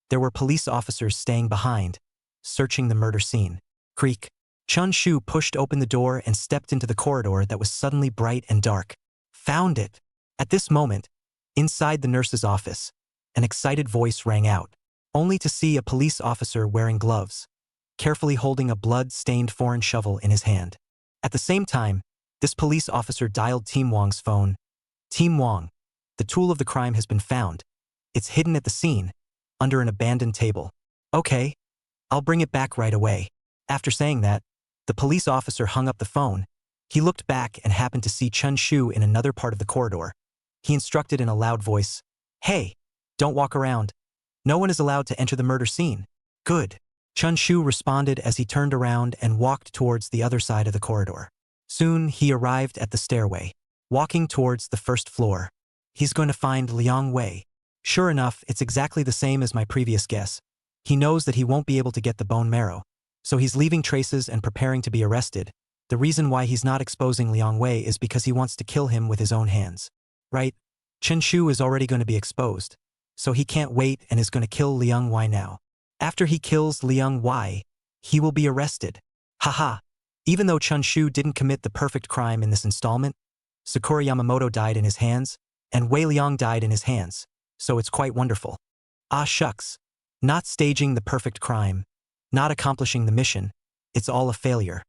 there were police officers staying behind, searching the murder scene. Creak. Chun Shu pushed open the door and stepped into the corridor that was suddenly bright and dark. Found it! At this moment, inside the nurse's office, an excited voice rang out, only to see a police officer wearing gloves, carefully holding a blood-stained foreign shovel in his hand. At the same time, this police officer dialed Team Wang's phone. Team Wang, the tool of the crime has been found. It's hidden at the scene, under an abandoned table. Okay, I'll bring it back right away. After saying that, the police officer hung up the phone. He looked back and happened to see Chun Shu in another part of the corridor. He instructed in a loud voice, "Hey, don't walk around. No one is allowed to enter the murder scene." Good. Chun Shu responded as he turned around and walked towards the other side of the corridor. Soon, he arrived at the stairway, walking towards the first floor. He's going to find Liang Wei. Sure enough, it's exactly the same as my previous guess. He knows that he won't be able to get the bone marrow, so he's leaving traces and preparing to be arrested. The reason why he's not exposing Liang Wei is because he wants to kill him with his own hands. Right? Chen Shu is already going to be exposed, so he can't wait and is going to kill Liang Wei now. After he kills Liang Wei, he will be arrested. Haha. Even though Chun Shu didn't commit the perfect crime in this installment, Sakura Yamamoto died in his hands, and Wei Liang died in his hands, so it's quite wonderful. Ah shucks. Not staging the perfect crime, not accomplishing the mission, it's all a failure.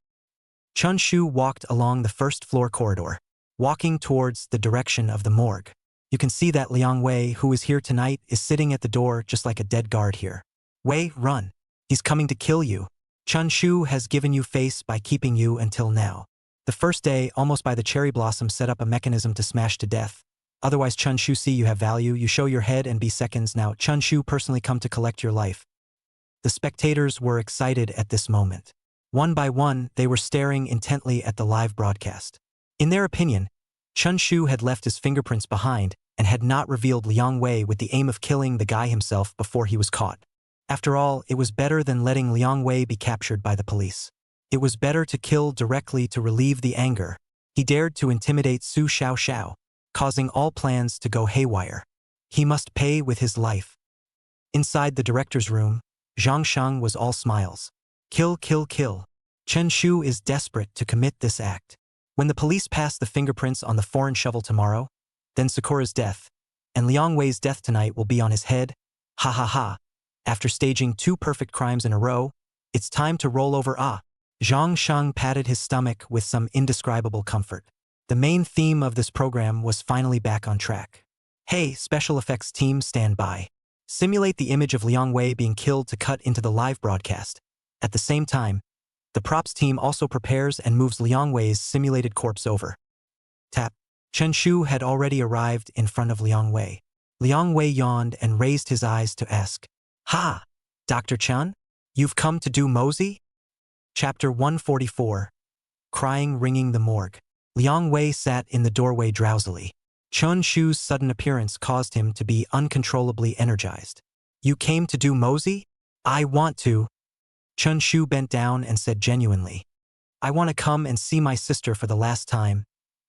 Chun Shu walked along the first floor corridor, walking towards the direction of the morgue. You can see that Liang Wei, who is here tonight, is sitting at the door just like a dead guard here. Wei, run. He's coming to kill you. Chun Shu has given you face by keeping you until now. The first day, almost by the cherry blossom, set up a mechanism to smash to death. Otherwise, Chun Shu, see you have value, you show your head and be seconds. Now, Chun Shu personally come to collect your life. The spectators were excited at this moment. One by one, they were staring intently at the live broadcast. In their opinion, Chun Shu had left his fingerprints behind and had not revealed Liang Wei with the aim of killing the guy himself before he was caught. After all, it was better than letting Liang Wei be captured by the police. It was better to kill directly to relieve the anger. He dared to intimidate Su Xiaoxiao, causing all plans to go haywire. He must pay with his life. Inside the director's room, Zhang Shang was all smiles. Kill, kill, kill. Chen Shu is desperate to commit this act. When the police pass the fingerprints on the foreign shovel tomorrow, then Sakura's death, and Liang Wei's death tonight will be on his head. Ha ha ha. After staging 2 perfect crimes in a row, it's time to roll over. Zhang Shang patted his stomach with some indescribable comfort. The main theme of this program was finally back on track. Hey, special effects team, stand by. Simulate the image of Liang Wei being killed to cut into the live broadcast. At the same time, the props team also prepares and moves Liang Wei's simulated corpse over. Tap. Chen Shu had already arrived in front of Liang Wei. Liang Wei yawned and raised his eyes to ask, "Ha! Dr. Chen? You've come to do Mosey?" Chapter 144. Crying ringing the morgue. Liang Wei sat in the doorway drowsily. Chun Shu's sudden appearance caused him to be uncontrollably energized. "You came to do Mosey?" "I want to." Chun Shu bent down and said genuinely, "I want to come and see my sister for the last time.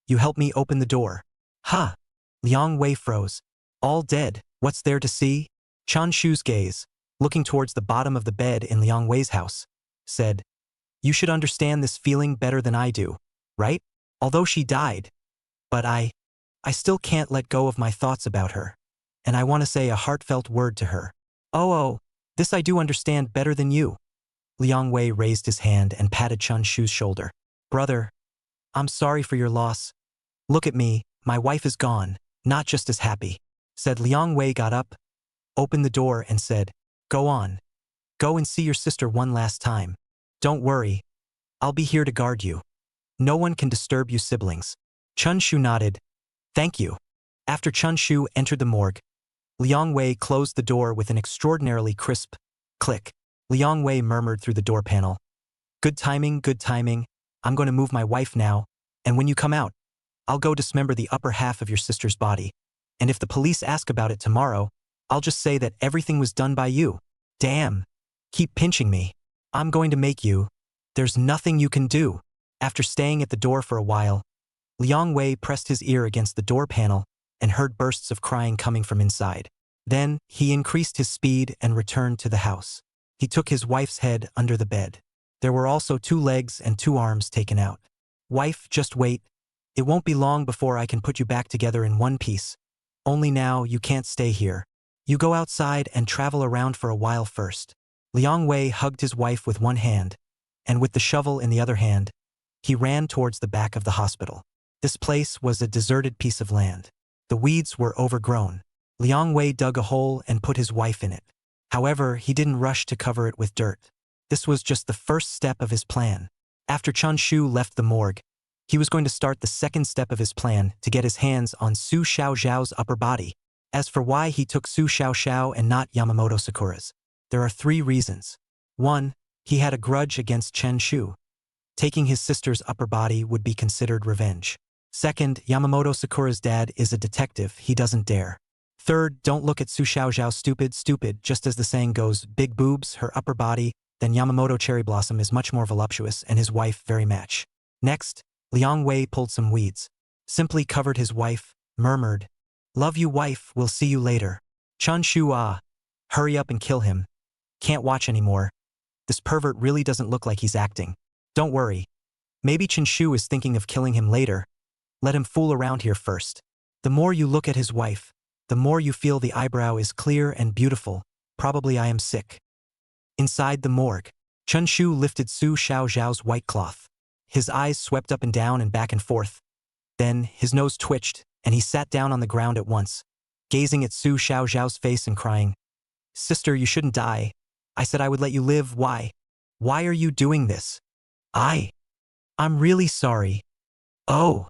You help me open the door." "Huh." Liang Wei froze. "All dead, what's there to see?" Chun Shu's gaze, looking towards the bottom of the bed in Liang Wei's house, said, "You should understand this feeling better than I do, right? Although she died. But I still can't let go of my thoughts about her. And I want to say a heartfelt word to her. Oh, this I do understand better than you. Liang Wei raised his hand and patted Chun Shu's shoulder. Brother, I'm sorry for your loss. Look at me, my wife is gone, not just as happy. Said Liang Wei got up, opened the door and said, Go on. Go and see your sister one last time. Don't worry. I'll be here to guard you. No one can disturb you siblings. Chun Shu nodded. Thank you. After Chun Shu entered the morgue, Liang Wei closed the door with an extraordinarily crisp click. Liang Wei murmured through the door panel. Good timing, good timing. I'm going to move my wife now, and when you come out, I'll go dismember the upper half of your sister's body. And if the police ask about it tomorrow, I'll just say that everything was done by you. Damn. Keep pinching me. I'm going to make you. There's nothing you can do. After staying at the door for a while, Liang Wei pressed his ear against the door panel and heard bursts of crying coming from inside. Then, he increased his speed and returned to the house. He took his wife's head under the bed. There were also 2 legs and 2 arms taken out. Wife, just wait. It won't be long before I can put you back together in one piece. Only now you can't stay here. You go outside and travel around for a while first. Liang Wei hugged his wife with one hand, and with the shovel in the other hand, he ran towards the back of the hospital. This place was a deserted piece of land. The weeds were overgrown. Liang Wei dug a hole and put his wife in it. However, he didn't rush to cover it with dirt. This was just the first step of his plan. After Chun Shu left the morgue, he was going to start the second step of his plan to get his hands on Su Xiaoxiao's upper body. As for why he took Su Xiaoxiao and not Yamamoto Sakura's, there are 3 reasons. 1. He had a grudge against Chen Shu. Taking his sister's upper body would be considered revenge. 2nd, Yamamoto Sakura's dad is a detective, he doesn't dare. 3rd, don't look at Su Xiaoxiao stupid, just as the saying goes, big boobs, her upper body, then Yamamoto Cherry Blossom is much more voluptuous and his wife very match. Next, Liang Wei pulled some weeds, simply covered his wife, murmured, Love you wife, we'll see you later. Chun Shu hurry up and kill him. Can't watch anymore. This pervert really doesn't look like he's acting. Don't worry. Maybe Chen Shu is thinking of killing him later. Let him fool around here first. The more you look at his wife, the more you feel the eyebrow is clear and beautiful. Probably I am sick. Inside the morgue, Chun Shu lifted Su Xiaoxiao's white cloth. His eyes swept up and down and back and forth. Then, his nose twitched, and he sat down on the ground at once, gazing at Su Xiaoxiao's face and crying, Sister, you shouldn't die. I said I would let you live, why? Why are you doing this? I'm really sorry. Oh.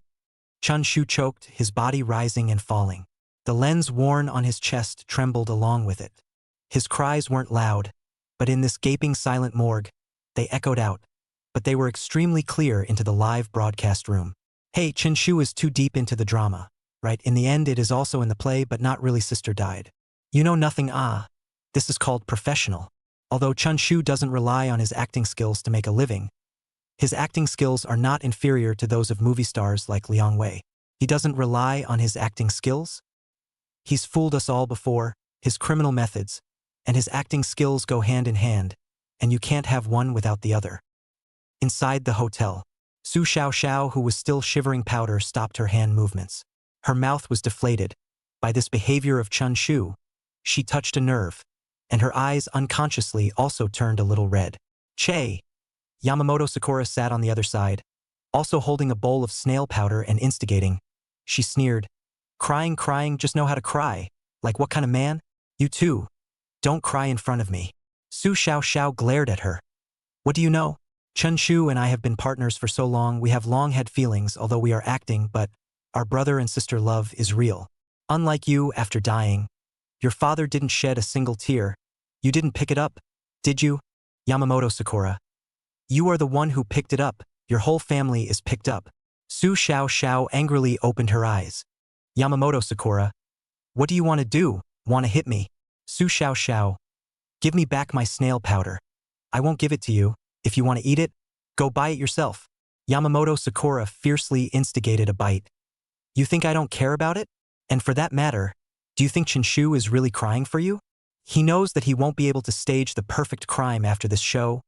Chun Shu choked, his body rising and falling. The lens worn on his chest trembled along with it. His cries weren't loud, but in this gaping silent morgue, they echoed out, but they were extremely clear into the live broadcast room. Hey, Chen Shu is too deep into the drama, right? In the end it is also in the play, but not really sister died. You know nothing, This is called professional. Although Chun Shu doesn't rely on his acting skills to make a living, his acting skills are not inferior to those of movie stars like Liang Wei. He doesn't rely on his acting skills. He's fooled us all before, his criminal methods, and his acting skills go hand in hand, and you can't have one without the other. Inside the hotel, Su Xiaoxiao, who was still shivering powder, stopped her hand movements. Her mouth was deflated. By this behavior of Chun Shu, she touched a nerve, and her eyes unconsciously also turned a little red. Che! Yamamoto Sakura sat on the other side, also holding a bowl of snail powder and instigating. She sneered. Crying, just know how to cry. Like what kind of man? You too. Don't cry in front of me. Su Xiaoxiao glared at her. What do you know? Chun Shu and I have been partners for so long, we have long had feelings, although we are acting, but our brother and sister love is real. Unlike you, after dying, your father didn't shed a single tear. You didn't pick it up, did you? Yamamoto Sakura. You are the one who picked it up. Your whole family is picked up. Su Xiaoxiao angrily opened her eyes. Yamamoto Sakura. What do you want to do? Want to hit me? Su Xiaoxiao. Give me back my snail powder. I won't give it to you. If you want to eat it, go buy it yourself. Yamamoto Sakura fiercely instigated a bite. You think I don't care about it? And for that matter, do you think Chen Shu is really crying for you? He knows that he won't be able to stage the perfect crime after this show.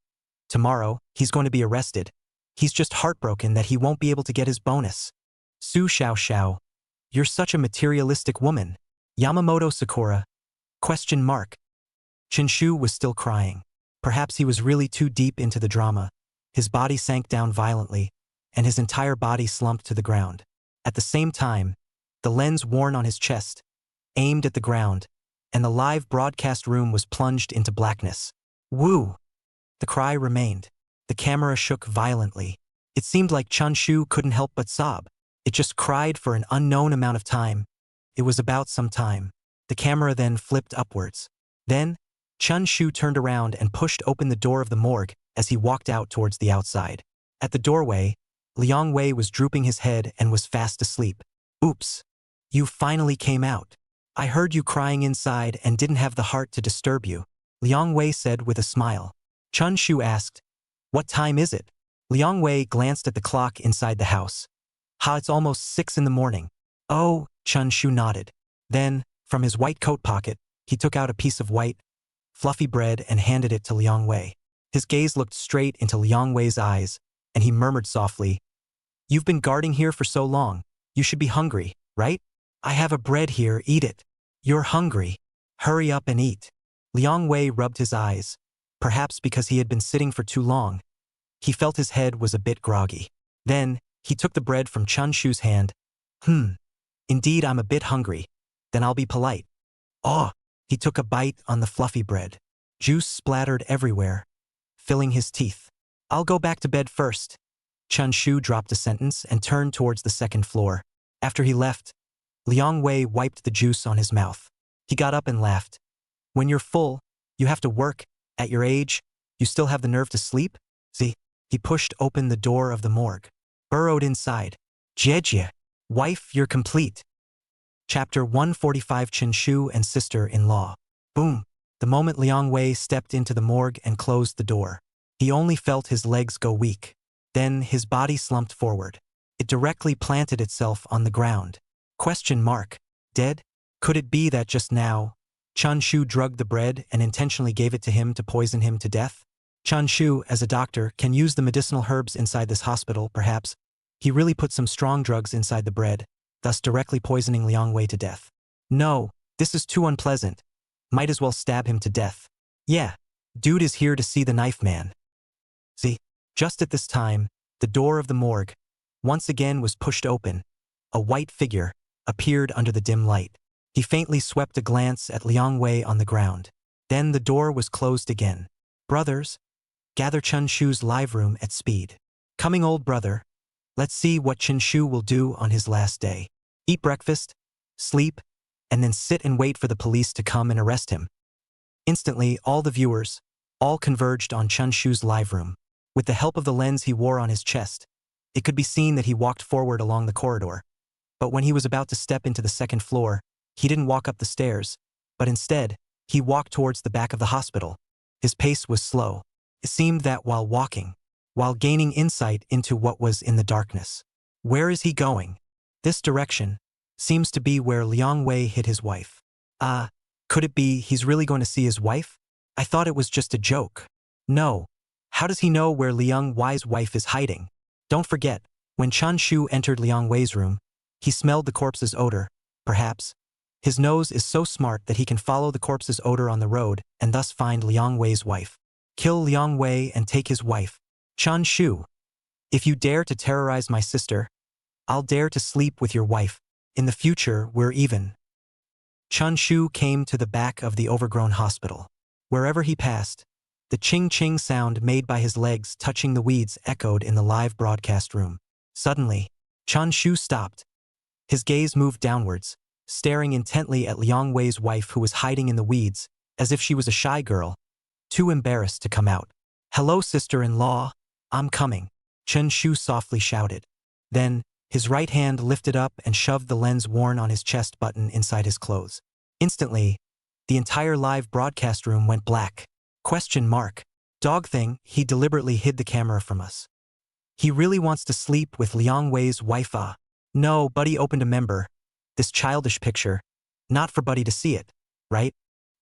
Tomorrow, he's going to be arrested. He's just heartbroken that he won't be able to get his bonus. Su Xiaoxiao. You're such a materialistic woman. Yamamoto Sakura. Question mark. Chen Shu was still crying. Perhaps he was really too deep into the drama. His body sank down violently, and his entire body slumped to the ground. At the same time, the lens worn on his chest, aimed at the ground, and the live broadcast room was plunged into blackness. Woo! The cry remained. The camera shook violently. It seemed like Chun Shu couldn't help but sob. It just cried for an unknown amount of time. It was about some time. The camera then flipped upwards. Then, Chun Shu turned around and pushed open the door of the morgue as he walked out towards the outside. At the doorway, Liang Wei was drooping his head and was fast asleep. Oops. You finally came out. I heard you crying inside and didn't have the heart to disturb you, Liang Wei said with a smile. Chun Shu asked, "What time is it?" Liang Wei glanced at the clock inside the house. It's almost 6 in the morning. Oh, Chun Shu nodded. Then, from his white coat pocket, he took out a piece of white, fluffy bread and handed it to Liang Wei. His gaze looked straight into Liang Wei's eyes, and he murmured softly, "You've been guarding here for so long. You should be hungry, right? I have a bread here, eat it. You're hungry. Hurry up and eat." Liang Wei rubbed his eyes. Perhaps because he had been sitting for too long. He felt his head was a bit groggy. Then, he took the bread from Chun Shu's hand. Indeed I'm a bit hungry. Then I'll be polite. Oh! He took a bite on the fluffy bread. Juice splattered everywhere, filling his teeth. "I'll go back to bed first." Chun Shu dropped a sentence and turned towards the second floor. After he left, Liang Wei wiped the juice on his mouth. He got up and laughed. "When you're full, you have to work. At your age, you still have the nerve to sleep? See?" He pushed open the door of the morgue. Burrowed inside. "Jie, wife, you're complete." Chapter 145 Chen Shu and Sister-in-Law. Boom! The moment Liang Wei stepped into the morgue and closed the door, he only felt his legs go weak. Then his body slumped forward. It directly planted itself on the ground. Question mark. Dead? Could it be that just now, Chun Shu drugged the bread and intentionally gave it to him to poison him to death? Chun Shu, as a doctor, can use the medicinal herbs inside this hospital, perhaps. He really put some strong drugs inside the bread, thus directly poisoning Liang Wei to death. No, this is too unpleasant. Might as well stab him to death. Yeah, dude is here to see the knife man. See? Just at this time, the door of the morgue, once again was pushed open. A white figure appeared under the dim light. He faintly swept a glance at Liang Wei on the ground. Then the door was closed again. Brothers, gather Chun Shu's live room at speed. Coming old brother, let's see what Chen Shu will do on his last day. Eat breakfast, sleep, and then sit and wait for the police to come and arrest him. Instantly, all the viewers, all converged on Chun Shu's live room. With the help of the lens he wore on his chest, it could be seen that he walked forward along the corridor. But when he was about to step into the second floor, he didn't walk up the stairs, but instead, he walked towards the back of the hospital. His pace was slow. It seemed that while walking, while gaining insight into what was in the darkness. Where is he going? This direction seems to be where Liang Wei hid his wife. Could it be he's really going to see his wife? I thought it was just a joke. No. How does he know where Liang Wei's wife is hiding? Don't forget, when Chun Shu entered Liang Wei's room, he smelled the corpse's odor. Perhaps his nose is so smart that he can follow the corpse's odor on the road and thus find Liang Wei's wife. Kill Liang Wei and take his wife. Chun Shu, if you dare to terrorize my sister, I'll dare to sleep with your wife. In the future, we're even. Chun Shu came to the back of the overgrown hospital. Wherever he passed, the ching-ching sound made by his legs touching the weeds echoed in the live broadcast room. Suddenly, Chun Shu stopped. His gaze moved downwards, staring intently at Liang Wei's wife who was hiding in the weeds, as if she was a shy girl, too embarrassed to come out. "Hello, sister-in-law. I'm coming," Chen Shu softly shouted. Then, his right hand lifted up and shoved the lens worn on his chest button inside his clothes. Instantly, the entire live broadcast room went black. Question mark. Dog thing, he deliberately hid the camera from us. He really wants to sleep with Liang Wei's wife. No, Buddy opened a member. This childish picture. Not for Buddy to see it, right?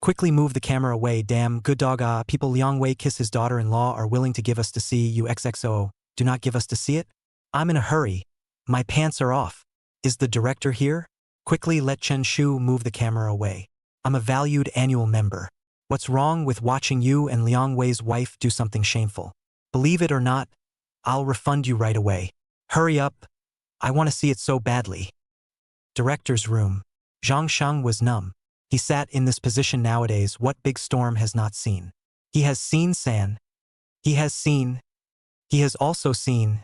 Quickly move the camera away. Damn, good dog. People Liang Wei kiss his daughter-in-law are willing to give us to see you XXO. Do not give us to see it? I'm in a hurry. My pants are off. Is the director here? Quickly let Chen Shu move the camera away. I'm a valued annual member. What's wrong with watching you and Liang Wei's wife do something shameful? Believe it or not, I'll refund you right away. Hurry up. I want to see it so badly. Director's room. Zhang Shang was numb. He sat in this position nowadays. What big storm has not seen? He has seen San. He has seen. He has also seen.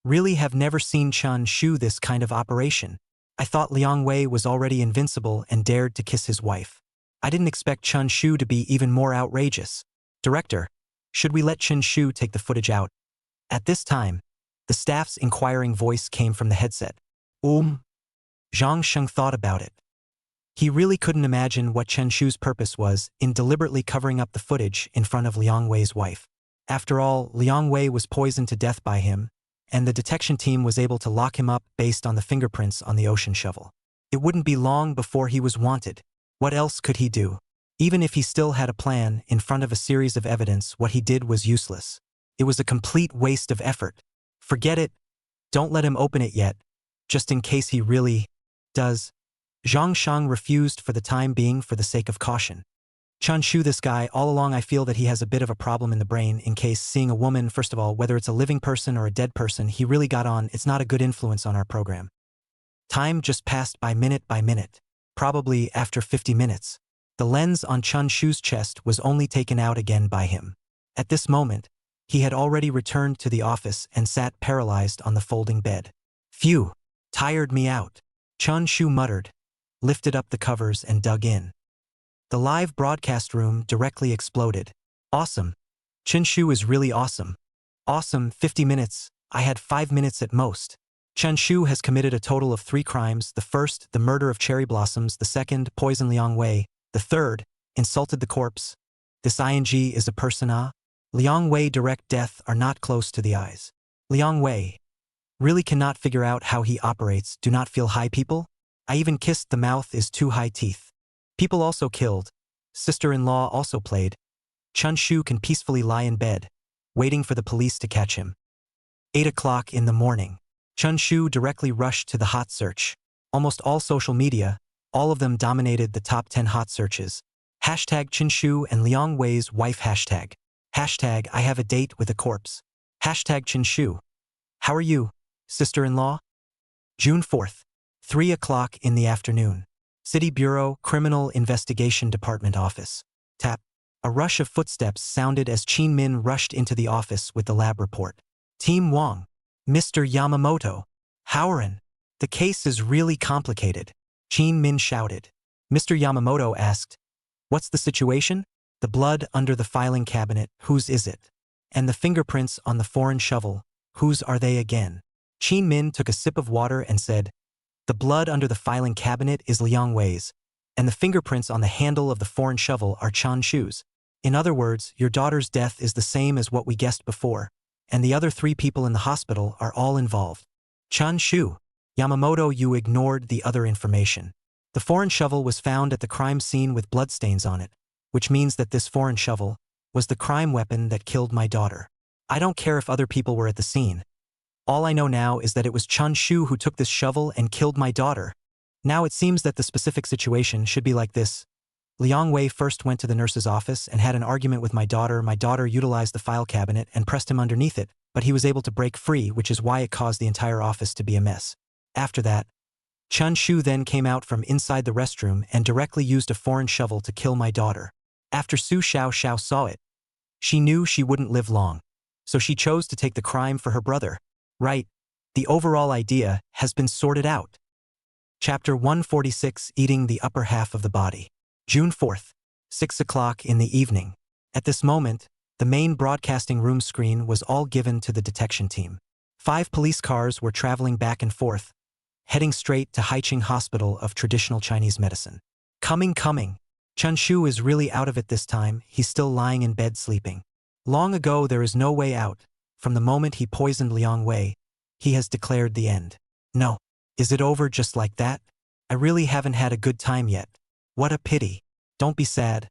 Really have never seen Chun Shu this kind of operation. I thought Liang Wei was already invincible and dared to kiss his wife. I didn't expect Chun Shu to be even more outrageous. Director, should we let Chen Shu take the footage out? At this time, the staff's inquiring voice came from the headset. Zhang Sheng thought about it. He really couldn't imagine what Chen Shu's purpose was in deliberately covering up the footage in front of Liang Wei's wife. After all, Liang Wei was poisoned to death by him, and the detection team was able to lock him up based on the fingerprints on the ocean shovel. It wouldn't be long before he was wanted. What else could he do? Even if he still had a plan in front of a series of evidence, what he did was useless. It was a complete waste of effort. Forget it. Don't let him open it yet, just in case he really does. Zhang Shang refused for the time being for the sake of caution. Chun Shu, this guy, all along I feel that he has a bit of a problem in the brain in case seeing a woman, first of all, whether it's a living person or a dead person, he really got on. It's not a good influence on our program. Time just passed by minute, probably after 50 minutes. The lens on Chun Shu's chest was only taken out again by him. At this moment, he had already returned to the office and sat paralyzed on the folding bed. Phew, tired me out. Chun Shu muttered, lifted up the covers and dug in. The live broadcast room directly exploded. Awesome. Chen Shu is really awesome. Awesome, 50 minutes. I had 5 minutes at most. Chen Shu has committed a total of 3 crimes. The first, the murder of Cherry Blossoms. The second, poison Liang Wei. The third, insulted the corpse. This ing is a persona. Liang Wei direct death are not close to the eyes. Liang Wei really cannot figure out how he operates. Do not feel high, people? I even kissed the mouth is too high teeth. People also killed. Sister-in-law also played. Chun Shu can peacefully lie in bed, waiting for the police to catch him. 8 o'clock in the morning. Chun Shu directly rushed to the hot search. Almost all social media, all of them dominated the top 10 hot searches. Hashtag Chen Shu and Liang Wei's wife hashtag. Hashtag I have a date with a corpse. Hashtag Chen Shu. How are you, sister-in-law? June 4th. 3 o'clock in the afternoon. City Bureau, Criminal Investigation Department office. Tap. A rush of footsteps sounded as Qin Min rushed into the office with the lab report. Team Wang. Mr. Yamamoto. Suharan. The case is really complicated. Qin Min shouted. Mr. Yamamoto asked, what's the situation? The blood under the filing cabinet, whose is it? And the fingerprints on the foreign shovel, whose are they again? Qin Min took a sip of water and said, the blood under the filing cabinet is Liang Wei's, and the fingerprints on the handle of the foreign shovel are Chun Shu's. In other words, your daughter's death is the same as what we guessed before, and the other 3 people in the hospital are all involved. Chun Shu. Yamamoto, you ignored the other information. The foreign shovel was found at the crime scene with bloodstains on it, which means that this foreign shovel was the crime weapon that killed my daughter. I don't care if other people were at the scene. All I know now is that it was Chun Shu who took this shovel and killed my daughter. Now it seems that the specific situation should be like this. Liang Wei first went to the nurse's office and had an argument with my daughter. My daughter utilized the file cabinet and pressed him underneath it, but he was able to break free, which is why it caused the entire office to be a mess. After that, Chun Shu then came out from inside the restroom and directly used a foreign shovel to kill my daughter. After Su Xiaoxiao saw it, she knew she wouldn't live long, so she chose to take the crime for her brother. Right, the overall idea has been sorted out. Chapter 146, Eating the Upper Half of the Body. June 4th, 6 o'clock in the evening. At this moment, the main broadcasting room screen was all given to the detection team. 5 police cars were traveling back and forth, heading straight to Haiqing Hospital of Traditional Chinese Medicine. Coming. Chun Shu is really out of it this time. He's still lying in bed sleeping. Long ago there is no way out. From the moment he poisoned Liang Wei, he has declared the end. No. Is it over just like that? I really haven't had a good time yet. What a pity. Don't be sad.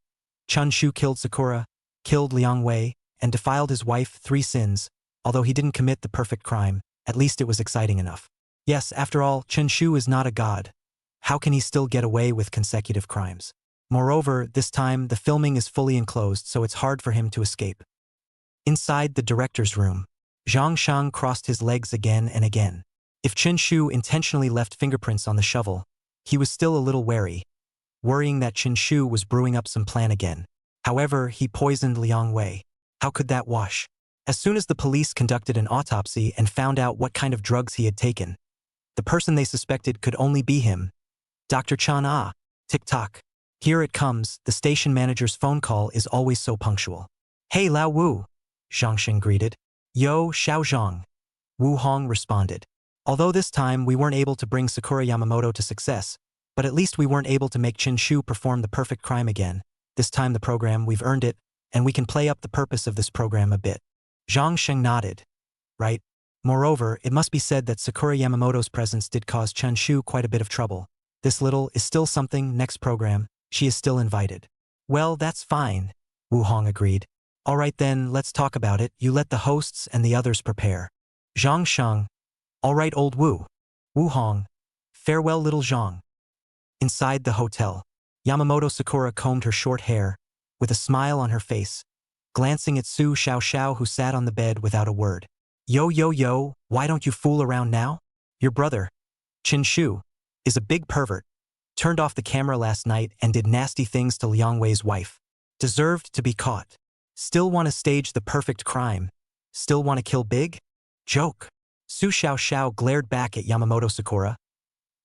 Chun Shu killed Sakura, killed Liang Wei, and defiled his wife, 3 sins. Although he didn't commit the perfect crime, at least it was exciting enough. Yes, after all, Chen Shu is not a god. How can he still get away with consecutive crimes? Moreover, this time the filming is fully enclosed, so it's hard for him to escape. Inside the director's room, Zhang Shang crossed his legs again and again. If Chen Shu intentionally left fingerprints on the shovel, he was still a little wary, worrying that Chen Shu was brewing up some plan again. However, he poisoned Liang Wei. How could that wash? As soon as the police conducted an autopsy and found out what kind of drugs he had taken, the person they suspected could only be him. Dr. Chan Ah, tick-tock. Here it comes, the station manager's phone call is always so punctual. Hey Lao Wu, Zhang Sheng greeted. Yo, Xiao Zhang. Wu Hong responded. Although this time we weren't able to bring Sakura Yamamoto to success, but at least we weren't able to make Chen Shu perform the perfect crime again. This time the program, we've earned it, and we can play up the purpose of this program a bit. Zhang Sheng nodded. Right. Moreover, it must be said that Sakura Yamamoto's presence did cause Chen Shu quite a bit of trouble. This little is still something. Next program, she is still invited. Well, that's fine, Wu Hong agreed. All right then, let's talk about it. You let the hosts and the others prepare. Zhang Sheng. All right, old Wu. Wu Hong. Farewell, little Zhang. Inside the hotel, Yamamoto Sakura combed her short hair, with a smile on her face, glancing at Su Xiaoxiao, who sat on the bed without a word. Yo, why don't you fool around now? Your brother, Chen Shu, is a big pervert. Turned off the camera last night and did nasty things to Liang Wei's wife. Deserved to be caught. Still want to stage the perfect crime? Still want to kill big? Joke. Su Xiaoxiao glared back at Yamamoto Sakura.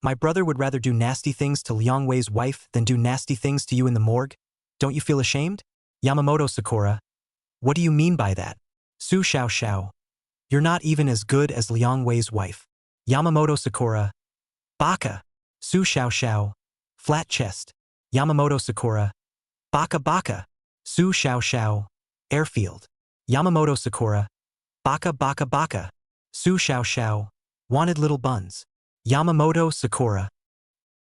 My brother would rather do nasty things to Liang Wei's wife than do nasty things to you in the morgue? Don't you feel ashamed? Yamamoto Sakura. What do you mean by that? Su Xiaoxiao. You're not even as good as Liang Wei's wife. Yamamoto Sakura. Baka. Su Xiaoxiao. Flat chest. Yamamoto Sakura. Baka. Su Xiaoxiao. Airfield. Yamamoto Sakura. Baka. Su Xiaoxiao. Wanted little buns. Yamamoto Sakura.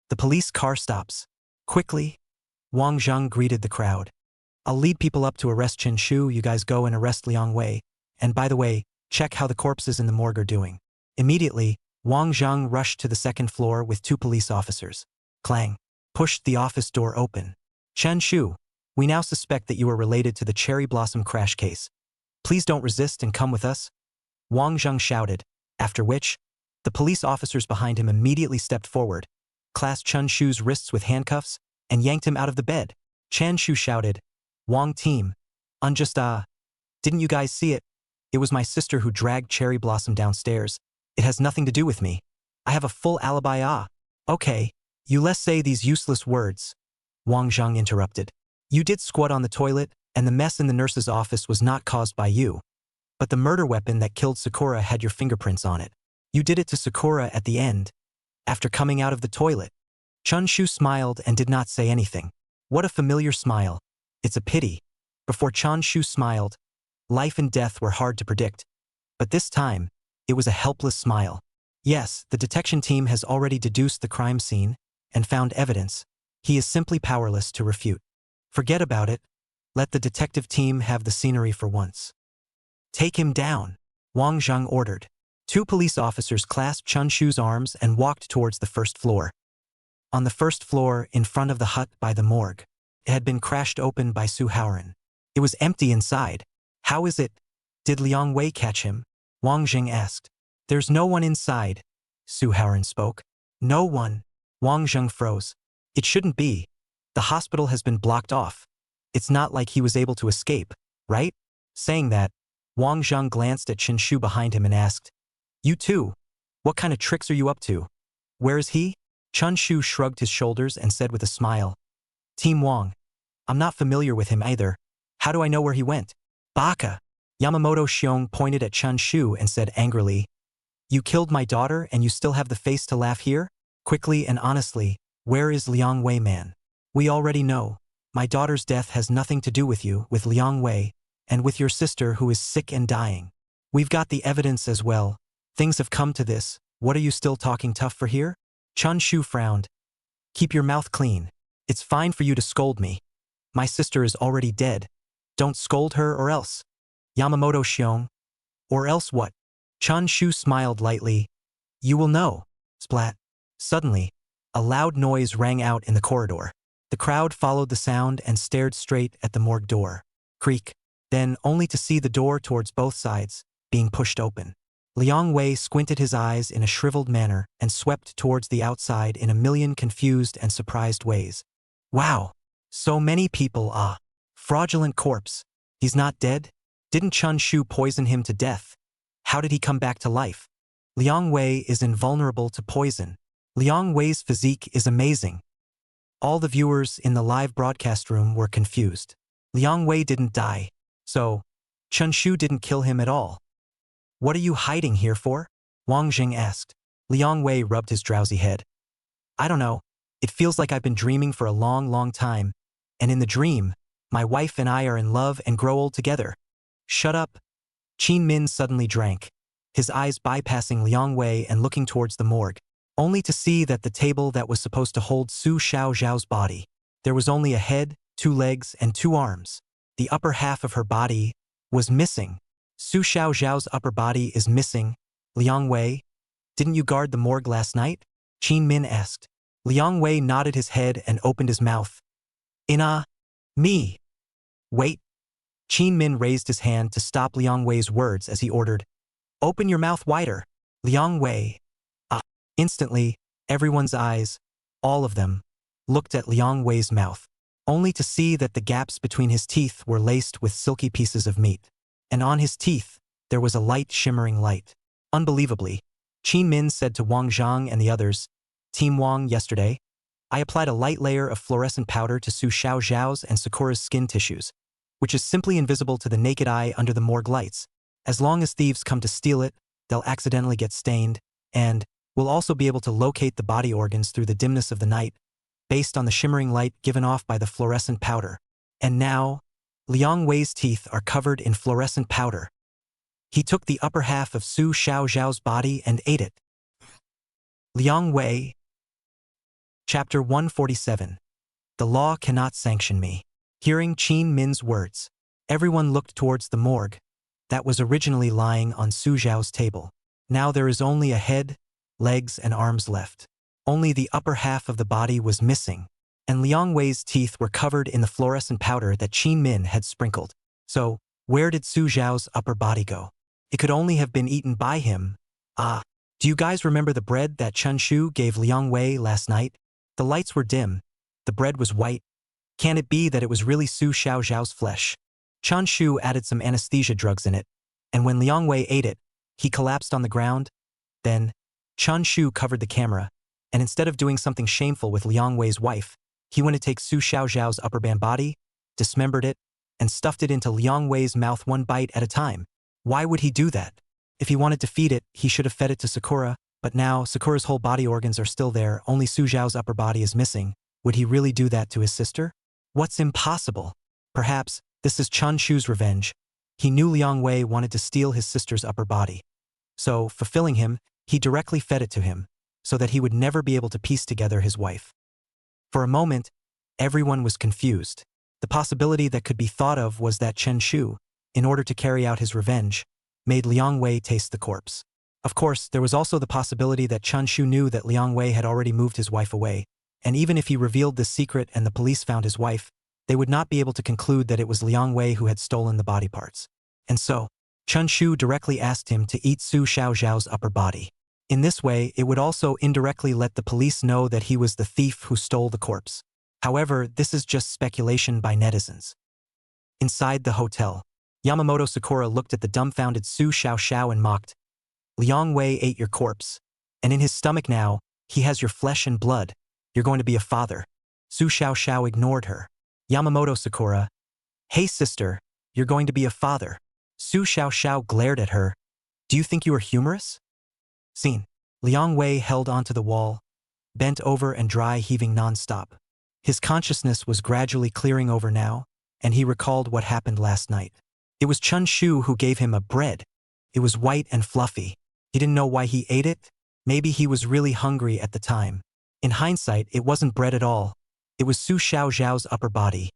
The police car stops. Quickly, Wang Zhang greeted the crowd. I'll lead people up to arrest Chen Shu. You guys go and arrest Liang Wei. And by the way, check how the corpses in the morgue are doing. Immediately, Wang Zhang rushed to the second floor with 2 police officers. Clang. Pushed the office door open. Chen Shu, we now suspect that you are related to the cherry blossom crash case. Please don't resist and come with us. Wang Zhang shouted, after which, the police officers behind him immediately stepped forward, clasped Chun Shu's wrists with handcuffs, and yanked him out of the bed. Chen Shu shouted, Wang team, didn't you guys see it? It was my sister who dragged Cherry Blossom downstairs. It has nothing to do with me. I have a full alibi. Okay, you let's say these useless words. Wang Zhang interrupted. You did squat on the toilet, and the mess in the nurse's office was not caused by you. But the murder weapon that killed Sakura had your fingerprints on it. You did it to Sakura at the end, after coming out of the toilet. Chun Shu smiled and did not say anything. What a familiar smile. It's a pity. Before Chun Shu smiled, life and death were hard to predict. But this time, it was a helpless smile. Yes, the detection team has already deduced the crime scene and found evidence. He is simply powerless to refute. Forget about it. Let the detective team have the scenery for once. Take him down, Wang Zhang ordered. 2 police officers clasped Chun Shu's arms and walked towards the first floor. On the first floor, in front of the hut by the morgue, it had been crashed open by Suharan. It was empty inside. How is it? Did Liang Wei catch him? Wang Jing asked. There's no one inside, Suharan spoke. No one. Wang Zheng froze. It shouldn't be. The hospital has been blocked off. It's not like he was able to escape, right? Saying that, Wang Zheng glanced at Chen Shu behind him and asked, You too? What kind of tricks are you up to? Where is he? Chun Shu shrugged his shoulders and said with a smile, Team Wang. I'm not familiar with him either. How do I know where he went? Baka. Yamamoto Xiong pointed at Chun Shu and said angrily, You killed my daughter and you still have the face to laugh here? Quickly and honestly, where is Liang Wei man? We already know. My daughter's death has nothing to do with you, with Liang Wei, and with your sister who is sick and dying. We've got the evidence as well. Things have come to this. What are you still talking tough for here? Chun Shu frowned. Keep your mouth clean. It's fine for you to scold me. My sister is already dead. Don't scold her or else. Yamamoto Xiong. Or else what? Chun Shu smiled lightly. You will know. Splat. Suddenly, a loud noise rang out in the corridor. The crowd followed the sound and stared straight at the morgue door. Creak. Then, only to see the door towards both sides being pushed open. Liang Wei squinted his eyes in a shriveled manner and swept towards the outside in a million confused and surprised ways. Wow! So many people, fraudulent corpse. He's not dead? Didn't Chun Shu poison him to death? How did he come back to life? Liang Wei is invulnerable to poison. Liang Wei's physique is amazing. All the viewers in the live broadcast room were confused. Liang Wei didn't die. So, Chun Shu didn't kill him at all. What are you hiding here for? Wang Jing asked. Liang Wei rubbed his drowsy head. I don't know. It feels like I've been dreaming for a long, long time. And in the dream, my wife and I are in love and grow old together. Shut up. Qin Min suddenly drank, his eyes bypassing Liang Wei and looking towards the morgue, only to see that the table that was supposed to hold Su Xiaoxiao's body, there was only a head, 2 legs, and 2 arms. The upper half of her body was missing. Su Xiaoxiao's upper body is missing. Liang Wei, didn't you guard the morgue last night? Qin Min asked. Liang Wei nodded his head and opened his mouth. Me. Wait. Qin Min raised his hand to stop Liang Wei's words as he ordered, open your mouth wider. Liang Wei. Instantly, everyone's eyes, all of them, looked at Liang Wei's mouth, only to see that the gaps between his teeth were laced with silky pieces of meat. And on his teeth, there was a light shimmering light. Unbelievably, Qin Min said to Wang Zhang and the others, Team Wang, yesterday, I applied a light layer of fluorescent powder to Su Xiaoxiao's and Sakura's skin tissues, which is simply invisible to the naked eye under the morgue lights. As long as thieves come to steal it, they'll accidentally get stained, and will also be able to locate the body organs through the dimness of the night, based on the shimmering light given off by the fluorescent powder. And now, Liang Wei's teeth are covered in fluorescent powder. He took the upper half of Su Xiaoxiao's body and ate it. Liang Wei. Chapter 147. The law cannot sanction me. Hearing Qin Min's words, everyone looked towards the morgue that was originally lying on Su Xiao's table. Now there is only a head, legs, and arms left. Only the upper half of the body was missing, and Liang Wei's teeth were covered in the fluorescent powder that Qin Min had sprinkled. So, where did Su Xiao's upper body go? It could only have been eaten by him. Do you guys remember the bread that Chun Shu gave Liang Wei last night? The lights were dim. The bread was white. Can it be that it was really Su Xiaoxiao's flesh? Chun Shu added some anesthesia drugs in it, and when Liang Wei ate it, he collapsed on the ground. Then, Chun Shu covered the camera, and instead of doing something shameful with Liang Wei's wife, he went to take Su Xiaoxiao's upper body, dismembered it, and stuffed it into Liang Wei's mouth one bite at a time. Why would he do that? If he wanted to feed it, he should have fed it to Sakura, but now Sakura's whole body organs are still there, only Su Xiao's upper body is missing. Would he really do that to his sister? What's impossible? Perhaps this is Chun Shu's revenge. He knew Liang Wei wanted to steal his sister's upper body. So, fulfilling him, he directly fed it to him, so that he would never be able to piece together his wife. For a moment, everyone was confused. The possibility that could be thought of was that Chen Shu, in order to carry out his revenge, made Liang Wei taste the corpse. Of course, there was also the possibility that Chun Shu knew that Liang Wei had already moved his wife away, and even if he revealed this secret and the police found his wife, they would not be able to conclude that it was Liang Wei who had stolen the body parts. And so, Chun Shu directly asked him to eat Su Xiaoxiao's upper body. In this way, it would also indirectly let the police know that he was the thief who stole the corpse. However, this is just speculation by netizens. Inside the hotel, Yamamoto Sakura looked at the dumbfounded Su Xiaoxiao and mocked, Liang Wei ate your corpse, and in his stomach now, he has your flesh and blood. You're going to be a father. Su Xiaoxiao ignored her. Yamamoto Sakura, hey sister, you're going to be a father. Su Xiaoxiao glared at her. Do you think you are humorous? Scene. Liang Wei held onto the wall, bent over and dry heaving non-stop. His consciousness was gradually clearing over now, and he recalled what happened last night. It was Chun Shu who gave him a bread. It was white and fluffy. He didn't know why he ate it. Maybe he was really hungry at the time. In hindsight, it wasn't bread at all. It was Su Xiaoxiao's upper body.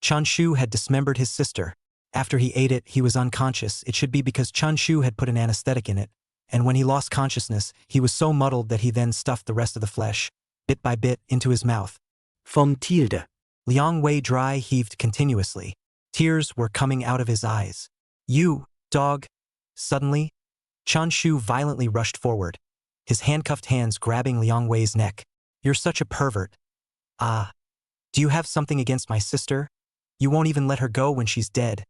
Chun Shu had dismembered his sister. After he ate it, he was unconscious. It should be because Chun Shu had put an anesthetic in it, and when he lost consciousness, he was so muddled that he then stuffed the rest of the flesh, bit by bit, into his mouth. Vom Tilde. Liang Wei dry heaved continuously. Tears were coming out of his eyes. You, dog. Suddenly, Chun Shu violently rushed forward, his handcuffed hands grabbing Liang Wei's neck. You're such a pervert. Ah. Do you have something against my sister? You won't even let her go when she's dead.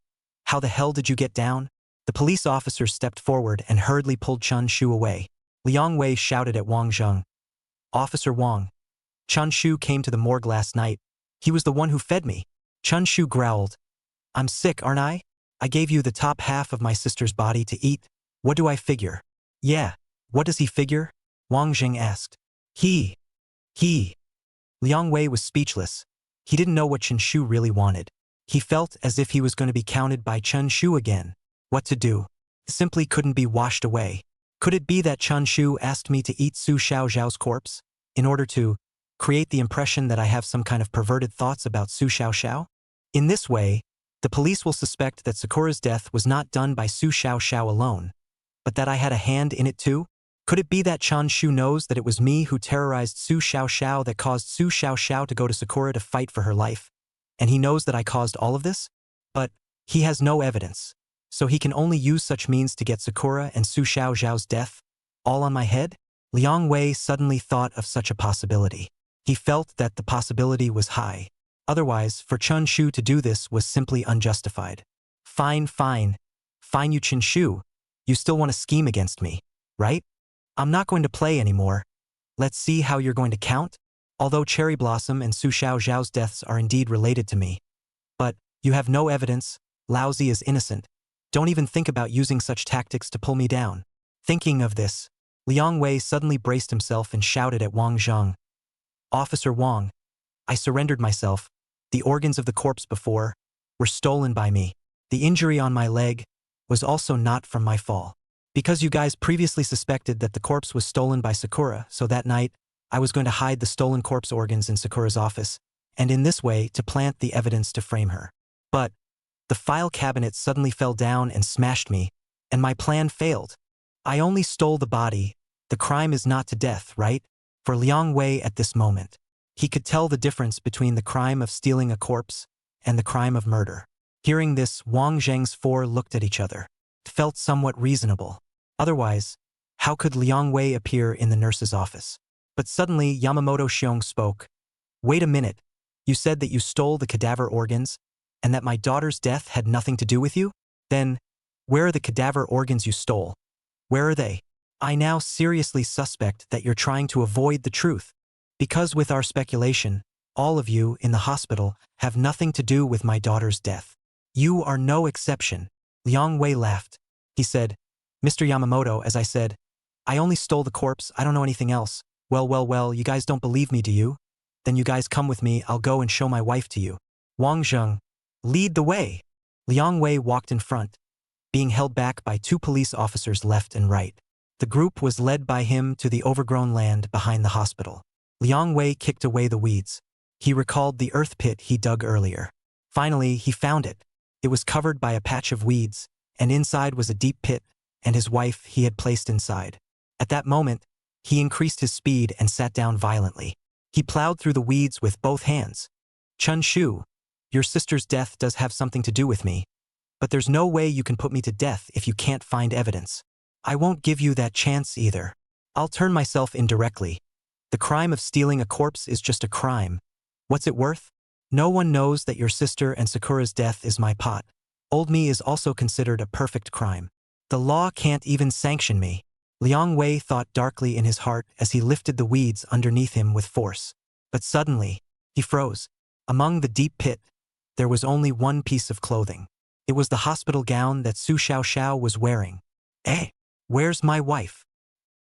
How the hell did you get down? The police officer stepped forward and hurriedly pulled Chun Shu away. Liang Wei shouted at Wang Zheng. Officer Wang. Chun Shu came to the morgue last night. He was the one who fed me. Chun Shu growled. I'm sick, aren't I? I gave you the top half of my sister's body to eat. What do I figure? Yeah. What does he figure? Wang Zheng asked. He. Liang Wei was speechless. He didn't know what Chen Shu really wanted. He felt as if he was going to be counted by Chen Shu again. What to do? Simply couldn't be washed away. Could it be that Chun Shu asked me to eat Su Xiaoxiao's corpse in order to create the impression that I have some kind of perverted thoughts about Su Xiaoxiao? In this way, the police will suspect that Sakura's death was not done by Su Xiaoxiao alone, but that I had a hand in it too? Could it be that Chun Shu knows that it was me who terrorized Su Xiaoxiao that caused Su Xiaoxiao to go to Sakura to fight for her life, and he knows that I caused all of this? But he has no evidence, so he can only use such means to get Sakura and Su Xiaoxiao's death? All on my head? Liang Wei suddenly thought of such a possibility. He felt that the possibility was high. Otherwise, for Chun Shu to do this was simply unjustified. Fine, you Chen Shu. You still want to scheme against me, right? I'm not going to play anymore. Let's see how you're going to count. Although Cherry Blossom and Su Xiaoxiao's deaths are indeed related to me. But you have no evidence. Laozi is innocent. Don't even think about using such tactics to pull me down. Thinking of this, Liang Wei suddenly braced himself and shouted at Wang Zheng. Officer Wang, I surrendered myself. The organs of the corpse before were stolen by me. The injury on my leg was also not from my fall. Because you guys previously suspected that the corpse was stolen by Sakura, so that night, I was going to hide the stolen corpse organs in Sakura's office, and in this way to plant the evidence to frame her. But the file cabinet suddenly fell down and smashed me, and my plan failed. I only stole the body. The crime is not to death, right? For Liang Wei at this moment, he could tell the difference between the crime of stealing a corpse and the crime of murder. Hearing this, Wang Zheng's four looked at each other. It felt somewhat reasonable. Otherwise, how could Liang Wei appear in the nurse's office? But suddenly Yamamoto Xiong spoke. Wait a minute. You said that you stole the cadaver organs and that my daughter's death had nothing to do with you? Then, where are the cadaver organs you stole? Where are they? I now seriously suspect that you're trying to avoid the truth. Because with our speculation, all of you in the hospital have nothing to do with my daughter's death. You are no exception. Liang Wei laughed. He said, Mr. Yamamoto, as I said, I only stole the corpse, I don't know anything else. Well, you guys don't believe me, do you? Then you guys come with me, I'll go and show my wife to you. Wang Zheng, lead the way. Liang Wei walked in front, being held back by two police officers left and right. The group was led by him to the overgrown land behind the hospital. Liang Wei kicked away the weeds. He recalled the earth pit he dug earlier. Finally, he found it. It was covered by a patch of weeds, and inside was a deep pit, and his wife he had placed inside. At that moment, he increased his speed and sat down violently. He plowed through the weeds with both hands. Chun Shu, your sister's death does have something to do with me, but there's no way you can put me to death if you can't find evidence. I won't give you that chance either. I'll turn myself in directly. The crime of stealing a corpse is just a crime. What's it worth? No one knows that your sister and Sakura's death is my pot. Old me is also considered a perfect crime. The law can't even sanction me. Liang Wei thought darkly in his heart as he lifted the weeds underneath him with force. But suddenly, he froze. Among the deep pit, there was only one piece of clothing. It was the hospital gown that Su Xiaoxiao was wearing. Where's my wife?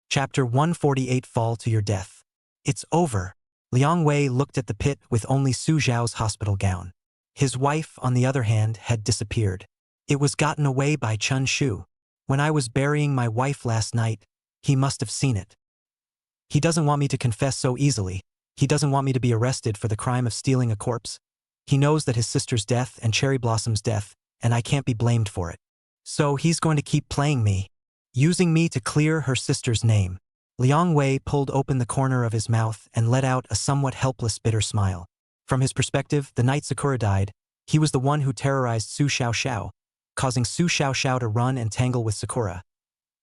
Chapter 148 Fall to Your Death. It's over. Liang Wei looked at the pit with only Su Xiao's hospital gown. His wife, on the other hand, had disappeared. It was gotten away by Chun Shu. When I was burying my wife last night, he must have seen it. He doesn't want me to confess so easily. He doesn't want me to be arrested for the crime of stealing a corpse. He knows that his sister's death and Cherry Blossom's death, and I can't be blamed for it. So he's going to keep playing me, using me to clear her sister's name. Liang Wei pulled open the corner of his mouth and let out a somewhat helpless bitter smile. From his perspective, the night Sakura died, he was the one who terrorized Su Xiaoxiao, causing Su Xiaoxiao to run and tangle with Sakura.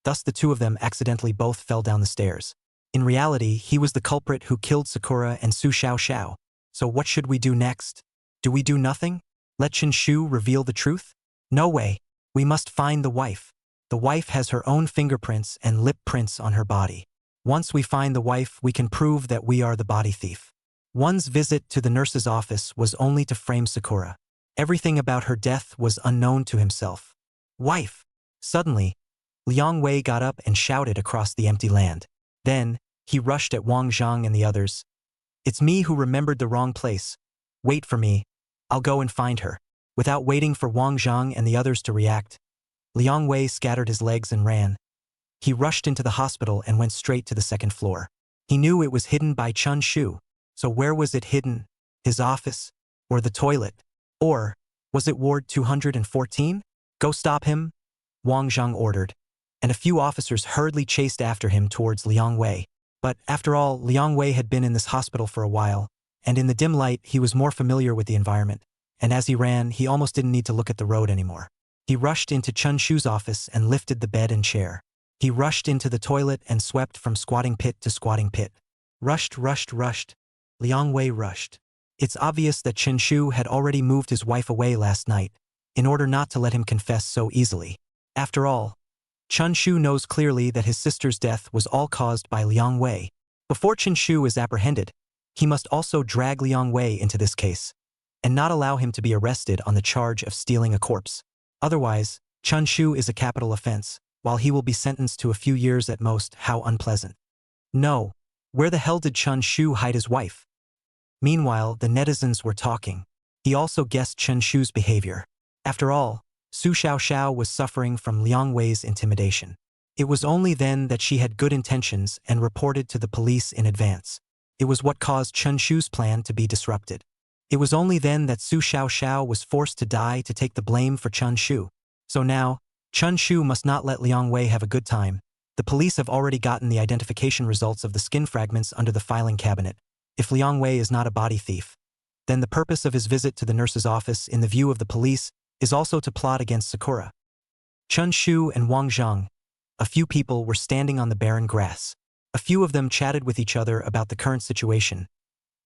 Thus the two of them accidentally both fell down the stairs. In reality, he was the culprit who killed Sakura and Su Xiaoxiao. So what should we do next? Do we do nothing? Let Chen Shu reveal the truth? No way. We must find the wife. The wife has her own fingerprints and lip prints on her body. Once we find the wife, we can prove that we are the body thief. One's visit to the nurse's office was only to frame Sakura. Everything about her death was unknown to himself. Wife! Suddenly, Liang Wei got up and shouted across the empty land. Then, he rushed at Wang Zhang and the others. It's me who remembered the wrong place. Wait for me. I'll go and find her. Without waiting for Wang Zhang and the others to react, Liang Wei scattered his legs and ran. He rushed into the hospital and went straight to the second floor. He knew it was hidden by Chun Shu. So where was it hidden? His office? Or the toilet? Or, was it Ward 214? Go stop him, Wang Zhang ordered, and a few officers hurriedly chased after him towards Liang Wei. But, after all, Liang Wei had been in this hospital for a while, and in the dim light he was more familiar with the environment, and as he ran, he almost didn't need to look at the road anymore. He rushed into Chun Shu's office and lifted the bed and chair. He rushed into the toilet and swept from squatting pit to squatting pit. Rushed. Liang Wei rushed. It's obvious that Chen Shu had already moved his wife away last night, in order not to let him confess so easily. After all, Chun Shu knows clearly that his sister's death was all caused by Liang Wei. Before Chen Shu is apprehended, he must also drag Liang Wei into this case, and not allow him to be arrested on the charge of stealing a corpse. Otherwise, Chun Shu is a capital offense, while he will be sentenced to a few years at most. How unpleasant. No. Where the hell did Chun Shu hide his wife? Meanwhile, the netizens were talking. He also guessed Chen Shu's behavior. After all, Su Xiaoxiao was suffering from Liang Wei's intimidation. It was only then that she had good intentions and reported to the police in advance. It was what caused Chun Shu's plan to be disrupted. It was only then that Su Xiaoxiao was forced to die to take the blame for Chun Shu. So now, Chun Shu must not let Liang Wei have a good time. The police have already gotten the identification results of the skin fragments under the filing cabinet. If Liang Wei is not a body thief, then the purpose of his visit to the nurse's office in the view of the police is also to plot against Sakura. Chun Shu and Wang Zhang, a few people, were standing on the barren grass. A few of them chatted with each other about the current situation,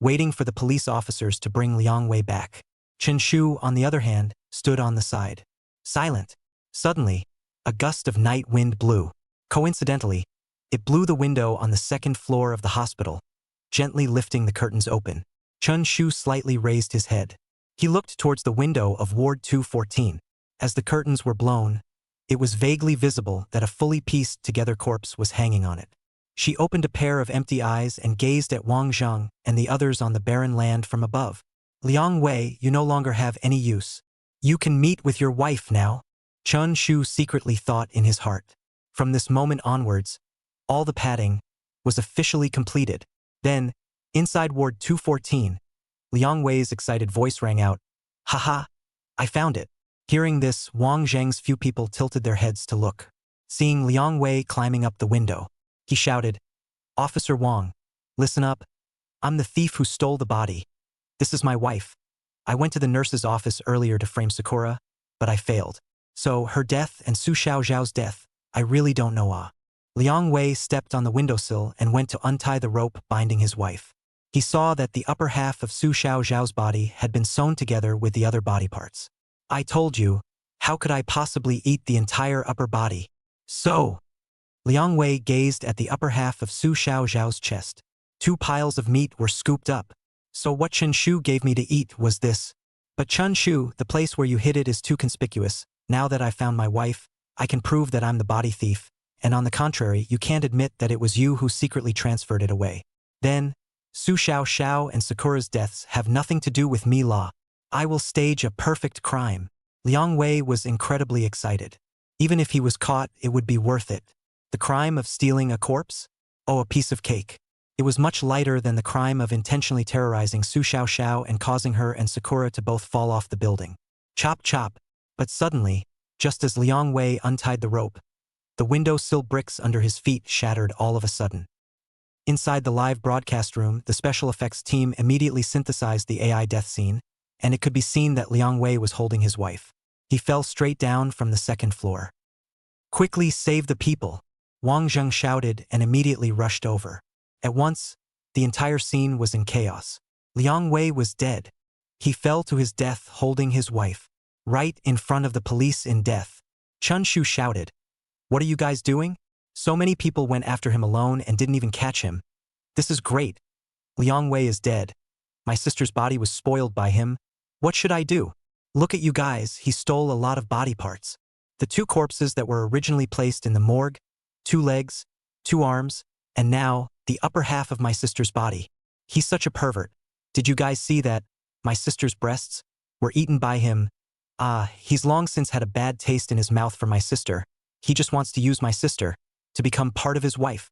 waiting for the police officers to bring Liang Wei back. Chen Shu, on the other hand, stood on the side, silent. Suddenly, a gust of night wind blew. Coincidentally, it blew the window on the second floor of the hospital, gently lifting the curtains open. Chun Shu slightly raised his head. He looked towards the window of Ward 214. As the curtains were blown, it was vaguely visible that a fully pieced-together corpse was hanging on it. She opened a pair of empty eyes and gazed at Wang Zhang and the others on the barren land from above. Liang Wei, you no longer have any use. You can meet with your wife now, Chun Shu secretly thought in his heart. From this moment onwards, all the padding was officially completed. Then, inside Ward 214, Liang Wei's excited voice rang out, "Haha, I found it." Hearing this, Wang Zhang's few people tilted their heads to look. Seeing Liang Wei climbing up the window, he shouted, "Officer Wang, listen up. I'm the thief who stole the body. This is my wife. I went to the nurse's office earlier to frame Sakura, but I failed. So, her death and Su Xiaoxiao's death, I really don't know." Liang Wei stepped on the windowsill and went to untie the rope binding his wife. He saw that the upper half of Su Xiaoxiao's body had been sewn together with the other body parts. "I told you, how could I possibly eat the entire upper body?" So, Liang Wei gazed at the upper half of Su Xiaoxiao's chest. 2 piles of meat were scooped up. So what Chen Shu gave me to eat was this. But Chun Shu, the place where you hid it is too conspicuous. Now that I've found my wife, I can prove that I'm the body thief, and on the contrary, you can't admit that it was you who secretly transferred it away. Then, Su Xiaoxiao and Sakura's deaths have nothing to do with me. I will stage a perfect crime. Liang Wei was incredibly excited. Even if he was caught, it would be worth it. The crime of stealing a corpse? Oh, a piece of cake. It was much lighter than the crime of intentionally terrorizing Su Xiaoxiao and causing her and Sakura to both fall off the building. Chop chop. But suddenly, just as Liang Wei untied the rope, the window sill bricks under his feet shattered all of a sudden. Inside the live broadcast room, the special effects team immediately synthesized the AI death scene, and it could be seen that Liang Wei was holding his wife. He fell straight down from the second floor. "Quickly save the people!" Wang Zheng shouted and immediately rushed over. At once, the entire scene was in chaos. Liang Wei was dead. He fell to his death holding his wife, right in front of the police in death. Chun Shu shouted, "What are you guys doing? So many people went after him alone and didn't even catch him. This is great. Liang Wei is dead. My sister's body was spoiled by him. What should I do? Look at you guys, he stole a lot of body parts. The 2 corpses that were originally placed in the morgue, 2 legs, 2 arms, and now the upper half of my sister's body. He's such a pervert. Did you guys see that? My sister's breasts were eaten by him. He's long since had a bad taste in his mouth for my sister. He just wants to use my sister to become part of his wife.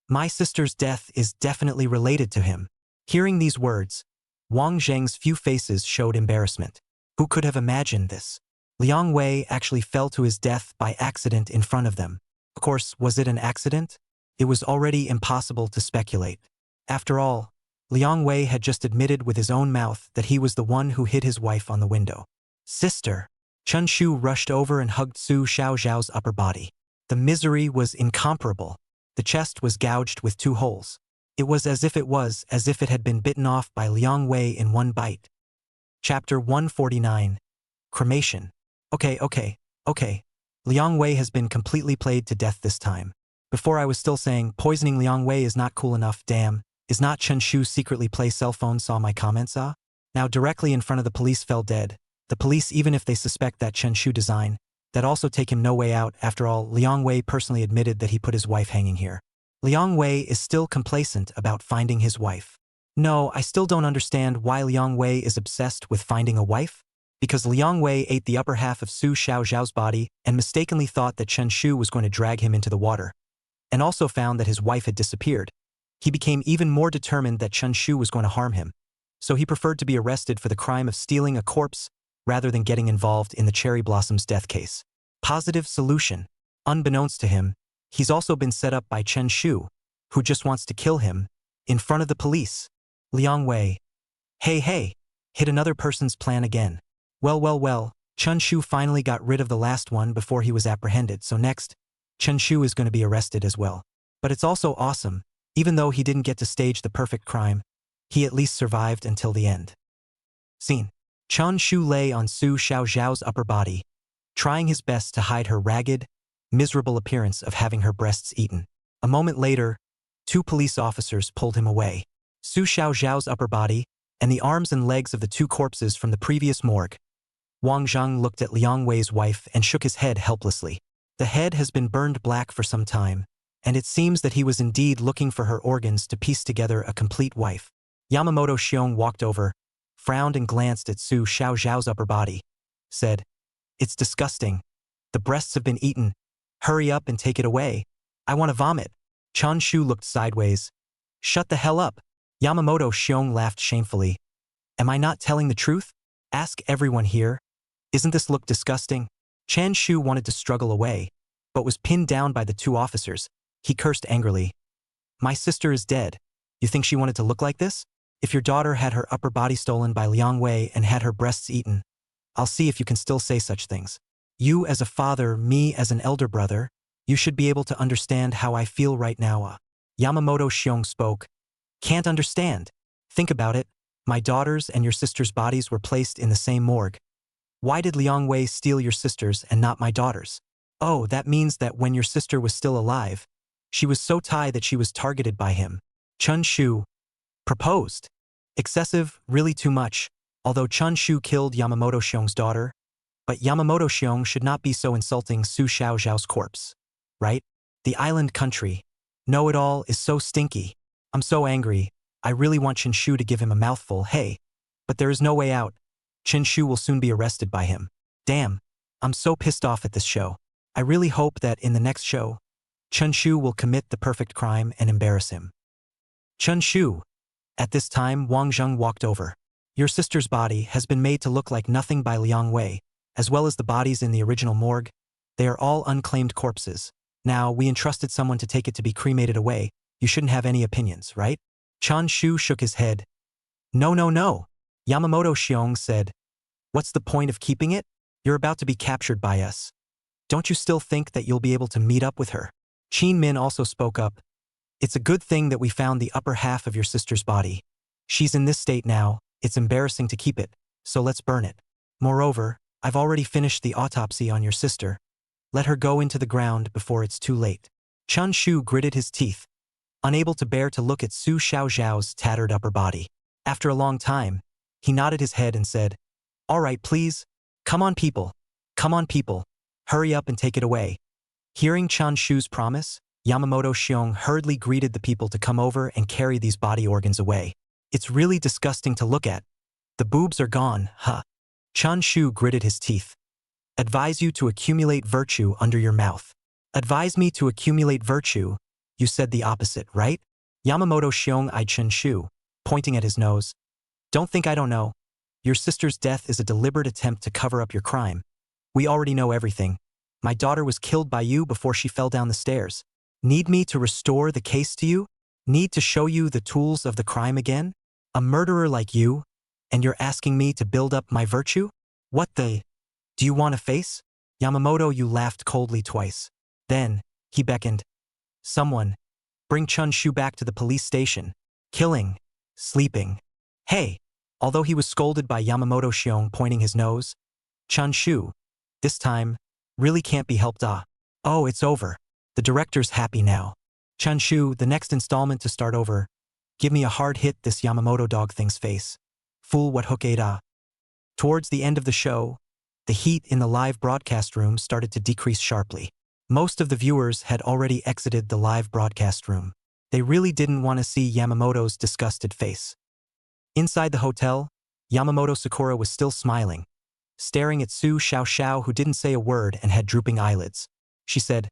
My sister's death is definitely related to him." Hearing these words, Wang Zheng's few faces showed embarrassment. Who could have imagined this? Liang Wei actually fell to his death by accident in front of them. Of course, was it an accident? It was already impossible to speculate. After all, Liang Wei had just admitted with his own mouth that he was the one who hit his wife on the window. "Sister!" Chun Shu rushed over and hugged Su Xiaoxiao's upper body. The misery was incomparable. The chest was gouged with 2 holes. It was as if it had been bitten off by Liang Wei in one bite. Chapter 149. Cremation. Okay. Liang Wei has been completely played to death this time. Before I was still saying, poisoning Liang Wei is not cool enough, damn. Is not Chen Shu secretly play cell phone saw my comments, Now directly in front of the police fell dead. The police, even if they suspect that Chen Shu design, that also take him no way out. After all, Liang Wei personally admitted that he put his wife hanging here. Liang Wei is still complacent about finding his wife. No, I still don't understand why Liang Wei is obsessed with finding a wife. Because Liang Wei ate the upper half of Su Xiaoxiao's body and mistakenly thought that Chen Shu was going to drag him into the water, and also found that his wife had disappeared. He became even more determined that Chen Shu was going to harm him, so he preferred to be arrested for the crime of stealing a corpse rather than getting involved in the Cherry Blossom's death case. Positive solution. Unbeknownst to him, he's also been set up by Chen Shu, who just wants to kill him, in front of the police. Liang Wei. Hey, hit another person's plan again. Well, Chun Shu finally got rid of the last one before he was apprehended, so next, Chen Shu is going to be arrested as well. But it's also awesome, even though he didn't get to stage the perfect crime, he at least survived until the end. Scene. Chun Shu lay on Su Xiaoxiao's upper body, trying his best to hide her ragged, miserable appearance of having her breasts eaten. A moment later, 2 police officers pulled him away. Su Xiaoxiao's upper body, and the arms and legs of the 2 corpses from the previous morgue. Wang Zheng looked at Liang Wei's wife and shook his head helplessly. The head has been burned black for some time, and it seems that he was indeed looking for her organs to piece together a complete wife. Yamamoto Xiong walked over, frowned and glanced at Su Xiaoxiao's upper body, said, "It's disgusting. The breasts have been eaten. Hurry up and take it away. I want to vomit." Chun Shu looked sideways. "Shut the hell up." Yamamoto Xiong laughed shamefully. "Am I not telling the truth? Ask everyone here. Isn't this look disgusting?" Chen Shu wanted to struggle away, but was pinned down by the 2 officers. He cursed angrily. "My sister is dead. You think she wanted to look like this? If your daughter had her upper body stolen by Liang Wei and had her breasts eaten, I'll see if you can still say such things. You as a father, me as an elder brother, you should be able to understand how I feel right now." Yamamoto Xiong spoke. "Can't understand. Think about it. My daughter's and your sister's bodies were placed in the same morgue. Why did Liang Wei steal your sister's and not my daughter's? Oh, that means that when your sister was still alive, she was so tied that she was targeted by him." Chun Shu proposed. Excessive, really too much, although Chun Shu killed Yamamoto Xiong's daughter, but Yamamoto Xiong should not be so insulting Su Xiaoxiao's corpse, right? The island country, know-it-all is so stinky. I'm so angry. I really want Chen Shu to give him a mouthful, hey. But there is no way out. Chen Shu will soon be arrested by him. Damn, I'm so pissed off at this show. I really hope that in the next show, Chen Shu will commit the perfect crime and embarrass him. Chun Shu. At this time, Wang Zheng walked over. Your sister's body has been made to look like nothing by Liang Wei, as well as the bodies in the original morgue. They are all unclaimed corpses. Now, we entrusted someone to take it to be cremated away. you shouldn't have any opinions, right? Chun Shu shook his head. No, no, no. Yamamoto Xiong said, what's the point of keeping it? You're about to be captured by us. Don't you still think that you'll be able to meet up with her? Qin Min also spoke up. It's a good thing that we found the upper half of your sister's body. She's in this state now, it's embarrassing to keep it, so let's burn it. Moreover, I've already finished the autopsy on your sister. Let her go into the ground before it's too late. Chun Shu gritted his teeth, unable to bear to look at Su Xiaoxiao's tattered upper body. After a long time, he nodded his head and said, all right, please. Come on, people. Come on, people. Hurry up and take it away. Hearing Chun Shu's promise, Yamamoto Xiong hurriedly greeted the people to come over and carry these body organs away. It's really disgusting to look at. The boobs are gone, huh? Chun Shu gritted his teeth. Advise you to accumulate virtue under your mouth. Advise me to accumulate virtue. You said the opposite, right? Yamamoto Xiong eyed Chen Shu, pointing at his nose. Don't think I don't know. Your sister's death is a deliberate attempt to cover up your crime. We already know everything. My daughter was killed by you before she fell down the stairs. Need me to restore the case to you? Need to show you the tools of the crime again? A murderer like you? And you're asking me to build up my virtue? What the? Do you want a face? Yamamoto, you laughed coldly twice. Then, he beckoned. Someone. Bring Chun Shu back to the police station. Killing. Sleeping. Hey! Although he was scolded by Yamamoto Xiong pointing his nose, Chun Shu, this time, really can't be helped. Oh, it's over. The director's happy now. Chun Shu, the next installment to start over. Give me a hard hit this Yamamoto dog thing's face. Fool what hook ate. Towards the end of the show, the heat in the live broadcast room started to decrease sharply. Most of the viewers had already exited the live broadcast room. They really didn't want to see Yamamoto's disgusted face. Inside the hotel, Yamamoto Sakura was still smiling, staring at Su Xiaoxiao, who didn't say a word and had drooping eyelids. She said,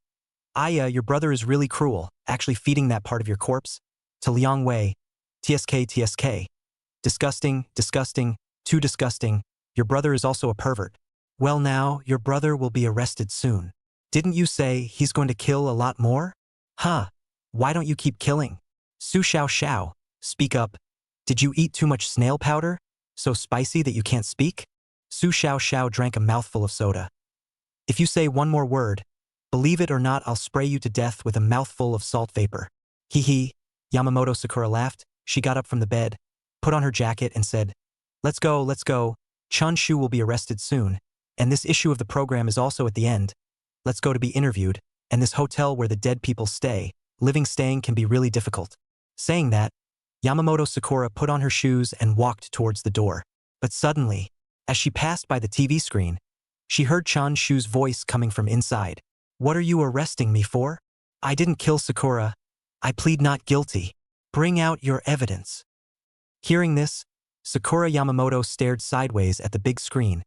Aya, your brother is really cruel, actually feeding that part of your corpse to Liang Wei. TSK. Disgusting, disgusting, too disgusting. Your brother is also a pervert. Well now, your brother will be arrested soon. Didn't you say he's going to kill a lot more? Huh. Why don't you keep killing? Su Xiaoxiao, speak up. Did you eat too much snail powder? So spicy that you can't speak? Su Xiaoxiao drank a mouthful of soda. If you say one more word, believe it or not, I'll spray you to death with a mouthful of salt vapor. Hee hee. Yamamoto Sakura laughed. She got up from the bed, put on her jacket and said, let's go, let's go. Chun Shu will be arrested soon, and this issue of the program is also at the end. Let's go to be interviewed, and this hotel where the dead people stay, staying can be really difficult. Saying that, Yamamoto Sakura put on her shoes and walked towards the door. But suddenly, as she passed by the TV screen, she heard Chun Shu's voice coming from inside. What are you arresting me for? I didn't kill Sakura. I plead not guilty. Bring out your evidence. Hearing this, Sakura Yamamoto stared sideways at the big screen,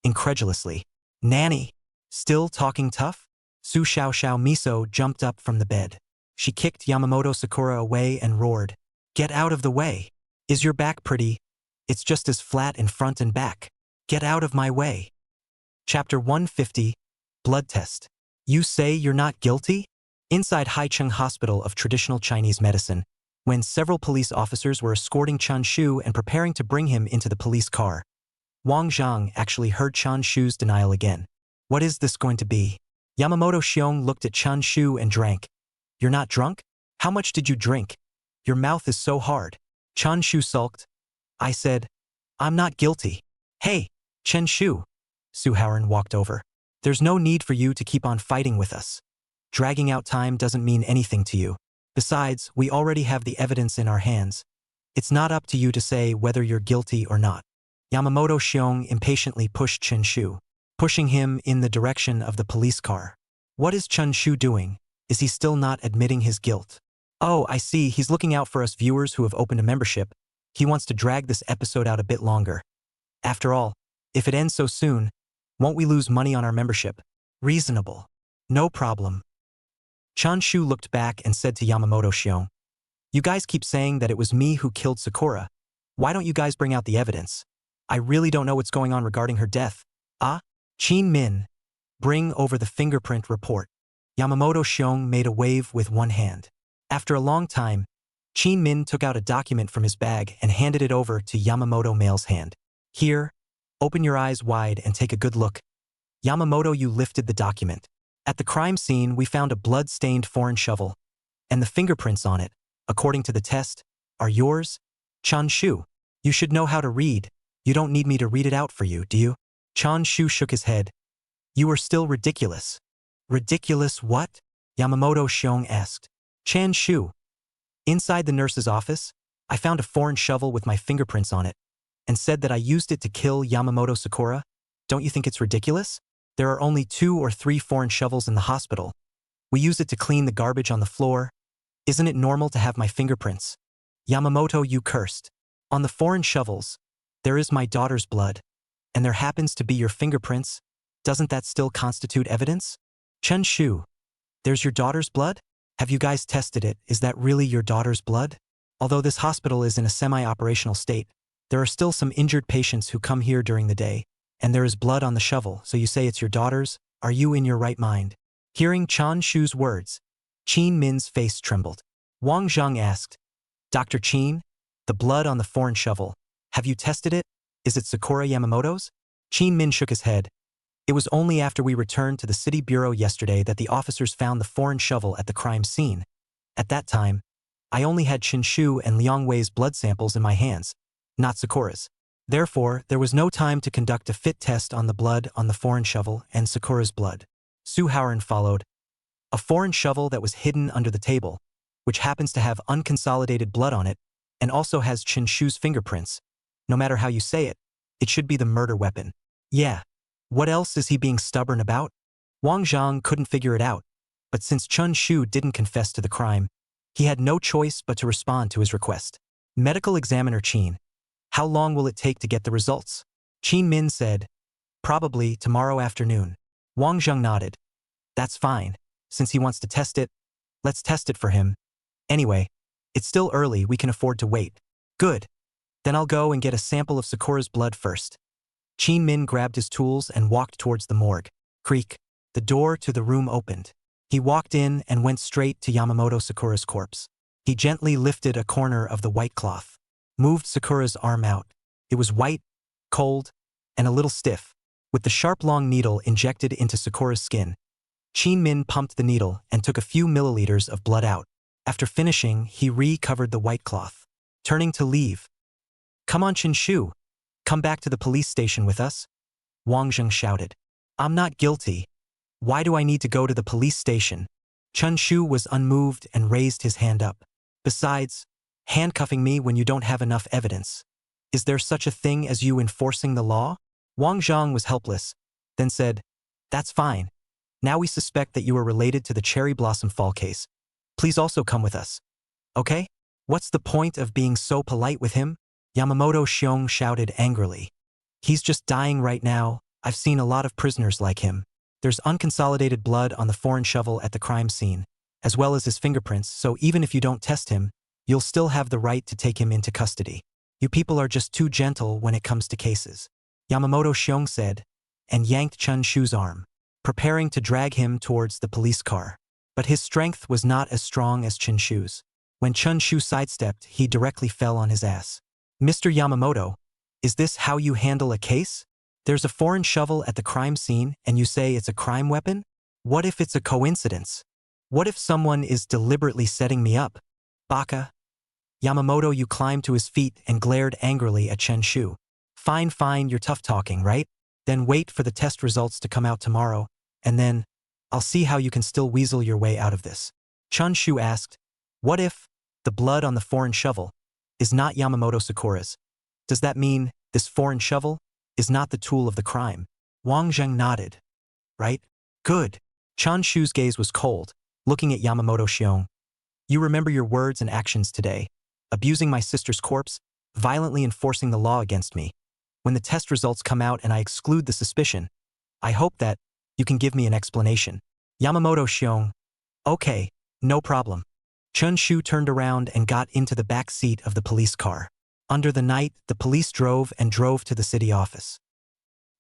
incredulously. Nanny, still talking tough? Su Xiaoxiao Miso jumped up from the bed. She kicked Yamamoto Sakura away and roared, get out of the way. Is your back pretty? It's just as flat in front and back. Get out of my way. Chapter 150, Blood Test. You say you're not guilty? Inside Haicheng Hospital of Traditional Chinese Medicine, when several police officers were escorting Chun Shu and preparing to bring him into the police car, Wang Zhang actually heard Chun Shu's denial again. What is this going to be? Yamamoto Xiong looked at Chun Shu and drank. You're not drunk? How much did you drink? Your mouth is so hard. Chun Shu sulked. I said, I'm not guilty. Hey, Chen Shu. Suharan walked over. There's no need for you to keep on fighting with us. Dragging out time doesn't mean anything to you. Besides, we already have the evidence in our hands. It's not up to you to say whether you're guilty or not. Yamamoto Xiong impatiently pushed Chen Shu, pushing him in the direction of the police car. What is Chun Shu doing? Is he still not admitting his guilt? Oh, I see, he's looking out for us viewers who have opened a membership. He wants to drag this episode out a bit longer. After all, if it ends so soon, won't we lose money on our membership? Reasonable. No problem. Chun Shu looked back and said to Yamamoto Xiong, you guys keep saying that it was me who killed Sakura. Why don't you guys bring out the evidence? I really don't know what's going on regarding her death. Qin Min, bring over the fingerprint report. Yamamoto Xiong made a wave with one hand. After a long time, Qin Min took out a document from his bag and handed it over to Yamamoto Male's hand. Here, open your eyes wide and take a good look. Yamamoto Yu lifted the document. At the crime scene, we found a blood-stained foreign shovel, and the fingerprints on it, according to the test, are yours, Chun Shu. You should know how to read. You don't need me to read it out for you, do you? Chun Shu shook his head. You are still ridiculous. Ridiculous what? Yamamoto Xiong asked. Chen Shu. Inside the nurse's office, I found a foreign shovel with my fingerprints on it, and said that I used it to kill Yamamoto Sakura. Don't you think it's ridiculous? There are only 2 or 3 foreign shovels in the hospital. We use it to clean the garbage on the floor. Isn't it normal to have my fingerprints? Yamamoto Yu cursed. On the foreign shovels, there is my daughter's blood, and there happens to be your fingerprints. Doesn't that still constitute evidence? Chen Shu. There's your daughter's blood? Have you guys tested it? Is that really your daughter's blood? Although this hospital is in a semi-operational state, there are still some injured patients who come here during the day, and there is blood on the shovel, so you say it's your daughter's? Are you in your right mind? Hearing Chun Shu's words, Qin Min's face trembled. Wang Zhang asked, Dr. Qin, the blood on the foreign shovel, have you tested it? Is it Sakura Yamamoto's? Qin Min shook his head. It was only after we returned to the city bureau yesterday that the officers found the foreign shovel at the crime scene. At that time, I only had Chen Shu and Liang Wei's blood samples in my hands, not Sakura's. Therefore, there was no time to conduct a fit test on the blood on the foreign shovel and Sakura's blood. Suharan followed. A foreign shovel that was hidden under the table, which happens to have unconsolidated blood on it, and also has Chen Shu's fingerprints. No matter how you say it, it should be the murder weapon. Yeah. What else is he being stubborn about? Wang Zhang couldn't figure it out, but since Chun Shu didn't confess to the crime, he had no choice but to respond to his request. Medical examiner Qin. How long will it take to get the results? Qin Min said, probably tomorrow afternoon. Wang Zhang nodded. That's fine. Since he wants to test it, let's test it for him. Anyway, it's still early, we can afford to wait. Good. Then I'll go and get a sample of Sakura's blood first. Qin Min grabbed his tools and walked towards the morgue. Creak. The door to the room opened. He walked in and went straight to Yamamoto Sakura's corpse. He gently lifted a corner of the white cloth, moved Sakura's arm out. It was white, cold, and a little stiff, with the sharp long needle injected into Sakura's skin. Qin Min pumped the needle and took a few milliliters of blood out. After finishing, he re-covered the white cloth. Turning to leave. Come on, Chen Shu. Come back to the police station with us? Wang Zheng shouted. I'm not guilty. Why do I need to go to the police station? Chun Shu was unmoved and raised his hand up. Besides, handcuffing me when you don't have enough evidence. Is there such a thing as you enforcing the law? Wang Zhang was helpless, then said, That's fine. Now we suspect that you are related to the cherry blossom fall case. Please also come with us. Okay? What's the point of being so polite with him? Yamamoto Xiong shouted angrily. He's just dying right now. I've seen a lot of prisoners like him. There's unconsolidated blood on the foreign shovel at the crime scene, as well as his fingerprints, so even if you don't test him, you'll still have the right to take him into custody. You people are just too gentle when it comes to cases. Yamamoto Xiong said, and yanked Chun Shu's arm, preparing to drag him towards the police car. But his strength was not as strong as Chen Shu's. When Chun Shu sidestepped, he directly fell on his ass. Mr. Yamamoto, is this how you handle a case? There's a foreign shovel at the crime scene and you say it's a crime weapon? What if it's a coincidence? What if someone is deliberately setting me up? Baka. Yamamoto Yu climbed to his feet and glared angrily at Chen Shu. Fine, you're tough talking, right? Then wait for the test results to come out tomorrow, and then I'll see how you can still weasel your way out of this. Chun Shu asked, what if the blood on the foreign shovel is not Yamamoto Sakura's? Does that mean this foreign shovel is not the tool of the crime? Wang Zheng nodded. Right? Good. Chun Shu's gaze was cold, looking at Yamamoto Xiong. You remember your words and actions today, abusing my sister's corpse, violently enforcing the law against me. When the test results come out and I exclude the suspicion, I hope that you can give me an explanation. Yamamoto Xiong. Okay, no problem. Chun Shu turned around and got into the back seat of the police car. Under the night, the police drove to the city office.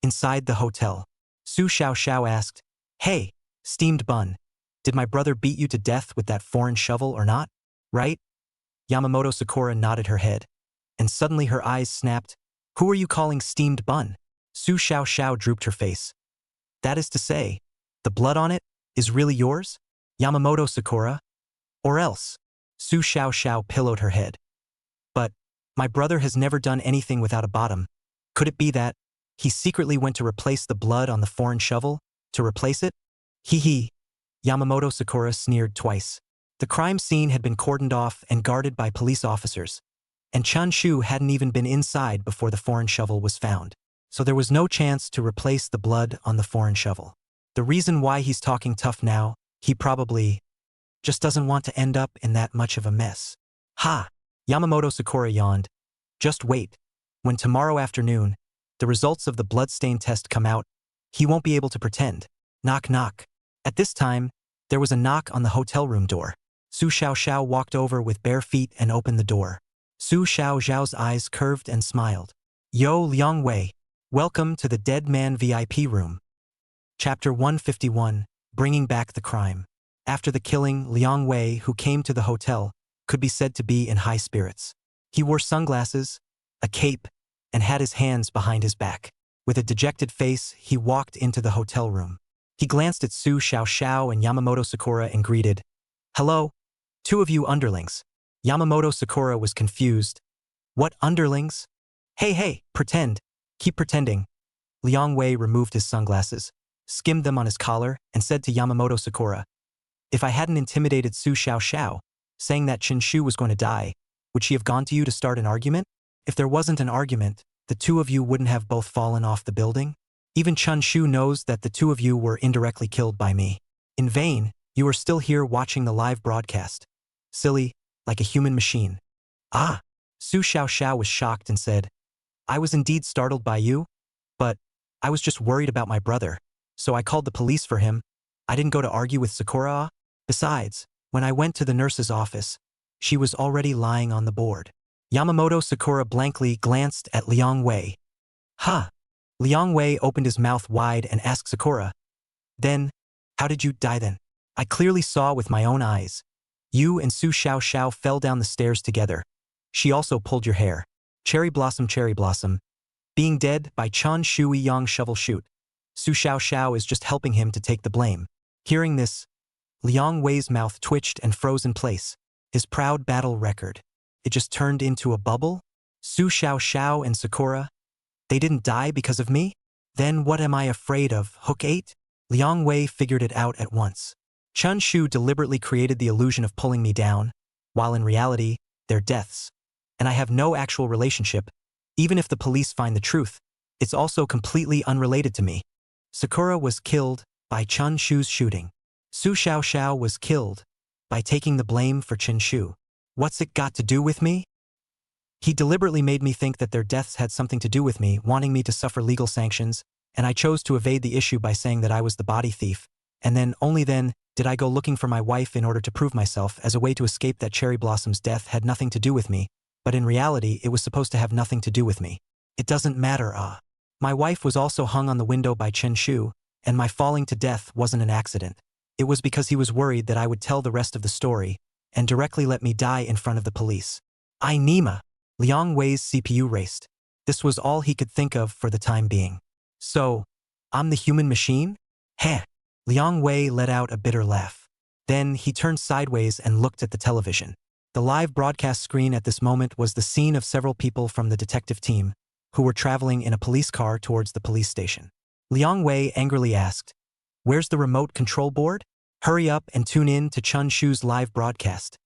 Inside the hotel, Su Xiaoxiao asked, Hey, steamed bun, did my brother beat you to death with that foreign shovel or not? right? Yamamoto Sakura nodded her head, and suddenly her eyes snapped. Who are you calling steamed bun? Su Xiaoxiao drooped her face. That is to say, the blood on it is really yours? Yamamoto Sakura? Or else? Su Xiaoxiao pillowed her head. But, my brother has never done anything without a bottom. Could it be that he secretly went to replace the blood on the foreign shovel? To replace it? Hee hee. Yamamoto Sakura sneered twice. The crime scene had been cordoned off and guarded by police officers, and Chun Shu hadn't even been inside before the foreign shovel was found. So there was no chance to replace the blood on the foreign shovel. The reason why he's talking tough now, he probably just doesn't want to end up in that much of a mess. Ha! Yamamoto Sakura yawned. Just wait. When tomorrow afternoon, the results of the bloodstain test come out, he won't be able to pretend. Knock knock. At this time, there was a knock on the hotel room door. Su Xiaoxiao walked over with bare feet and opened the door. Su Xiaoxiao's eyes curved and smiled. Yo Liang Wei, welcome to the Dead Man VIP room. Chapter 151, Bringing Back the Crime. After the killing, Liang Wei, who came to the hotel, could be said to be in high spirits. He wore sunglasses, a cape, and had his hands behind his back. With a dejected face, he walked into the hotel room. He glanced at Su Xiaoxiao and Yamamoto Sakura and greeted, "Hello, two of you underlings." Yamamoto Sakura was confused. What underlings? Hey, pretend. Keep pretending. Liang Wei removed his sunglasses, skimmed them on his collar, and said to Yamamoto Sakura, "If I hadn't intimidated Su Xiaoxiao, saying that Chen Shu was going to die, would she have gone to you to start an argument? If there wasn't an argument, the two of you wouldn't have both fallen off the building? Even Chun Shu knows that the two of you were indirectly killed by me. In vain, you are still here watching the live broadcast. Silly, like a human machine." Ah! Su Xiaoxiao was shocked and said, "I was indeed startled by you, but I was just worried about my brother, so I called the police for him. I didn't go to argue with Sakura. Besides, when I went to the nurse's office, she was already lying on the board." Yamamoto Sakura blankly glanced at Liang Wei. "Huh." Liang Wei opened his mouth wide and asked Sakura, "Then, how did you die then? I clearly saw with my own eyes. You and Su Xiaoxiao fell down the stairs together. She also pulled your hair. Cherry blossom, being dead by Chun Shu Yang shovel shoot. Su Xiaoxiao is just helping him to take the blame." Hearing this, Liang Wei's mouth twitched and froze in place. His proud battle record. It just turned into a bubble? Su Xiaoxiao and Sakura? They didn't die because of me? Then what am I afraid of, Hook 8? Liang Wei figured it out at once. Chun Shu deliberately created the illusion of pulling me down, while in reality, they're deaths. And I have no actual relationship. Even if the police find the truth, it's also completely unrelated to me. Sakura was killed by Chun Shu's shooting. Su Xiaoxiao was killed by taking the blame for Chen Shu. What's it got to do with me? He deliberately made me think that their deaths had something to do with me, wanting me to suffer legal sanctions, and I chose to evade the issue by saying that I was the body thief, and then, only then, did I go looking for my wife in order to prove myself as a way to escape that Cherry Blossom's death had nothing to do with me, but in reality it was supposed to have nothing to do with me. It doesn't matter, My wife was also hung on the window by Chen Shu, and my falling to death wasn't an accident. It was because he was worried that I would tell the rest of the story, and directly let me die in front of the police. I Nima. Liang Wei's CPU raced. This was all he could think of for the time being. So, I'm the human machine? Heh. Liang Wei let out a bitter laugh. Then he turned sideways and looked at the television. The live broadcast screen at this moment was the scene of several people from the detective team, who were traveling in a police car towards the police station. Liang Wei angrily asked, "Where's the remote control board? Hurry up and tune in to Chun Shu's live broadcast.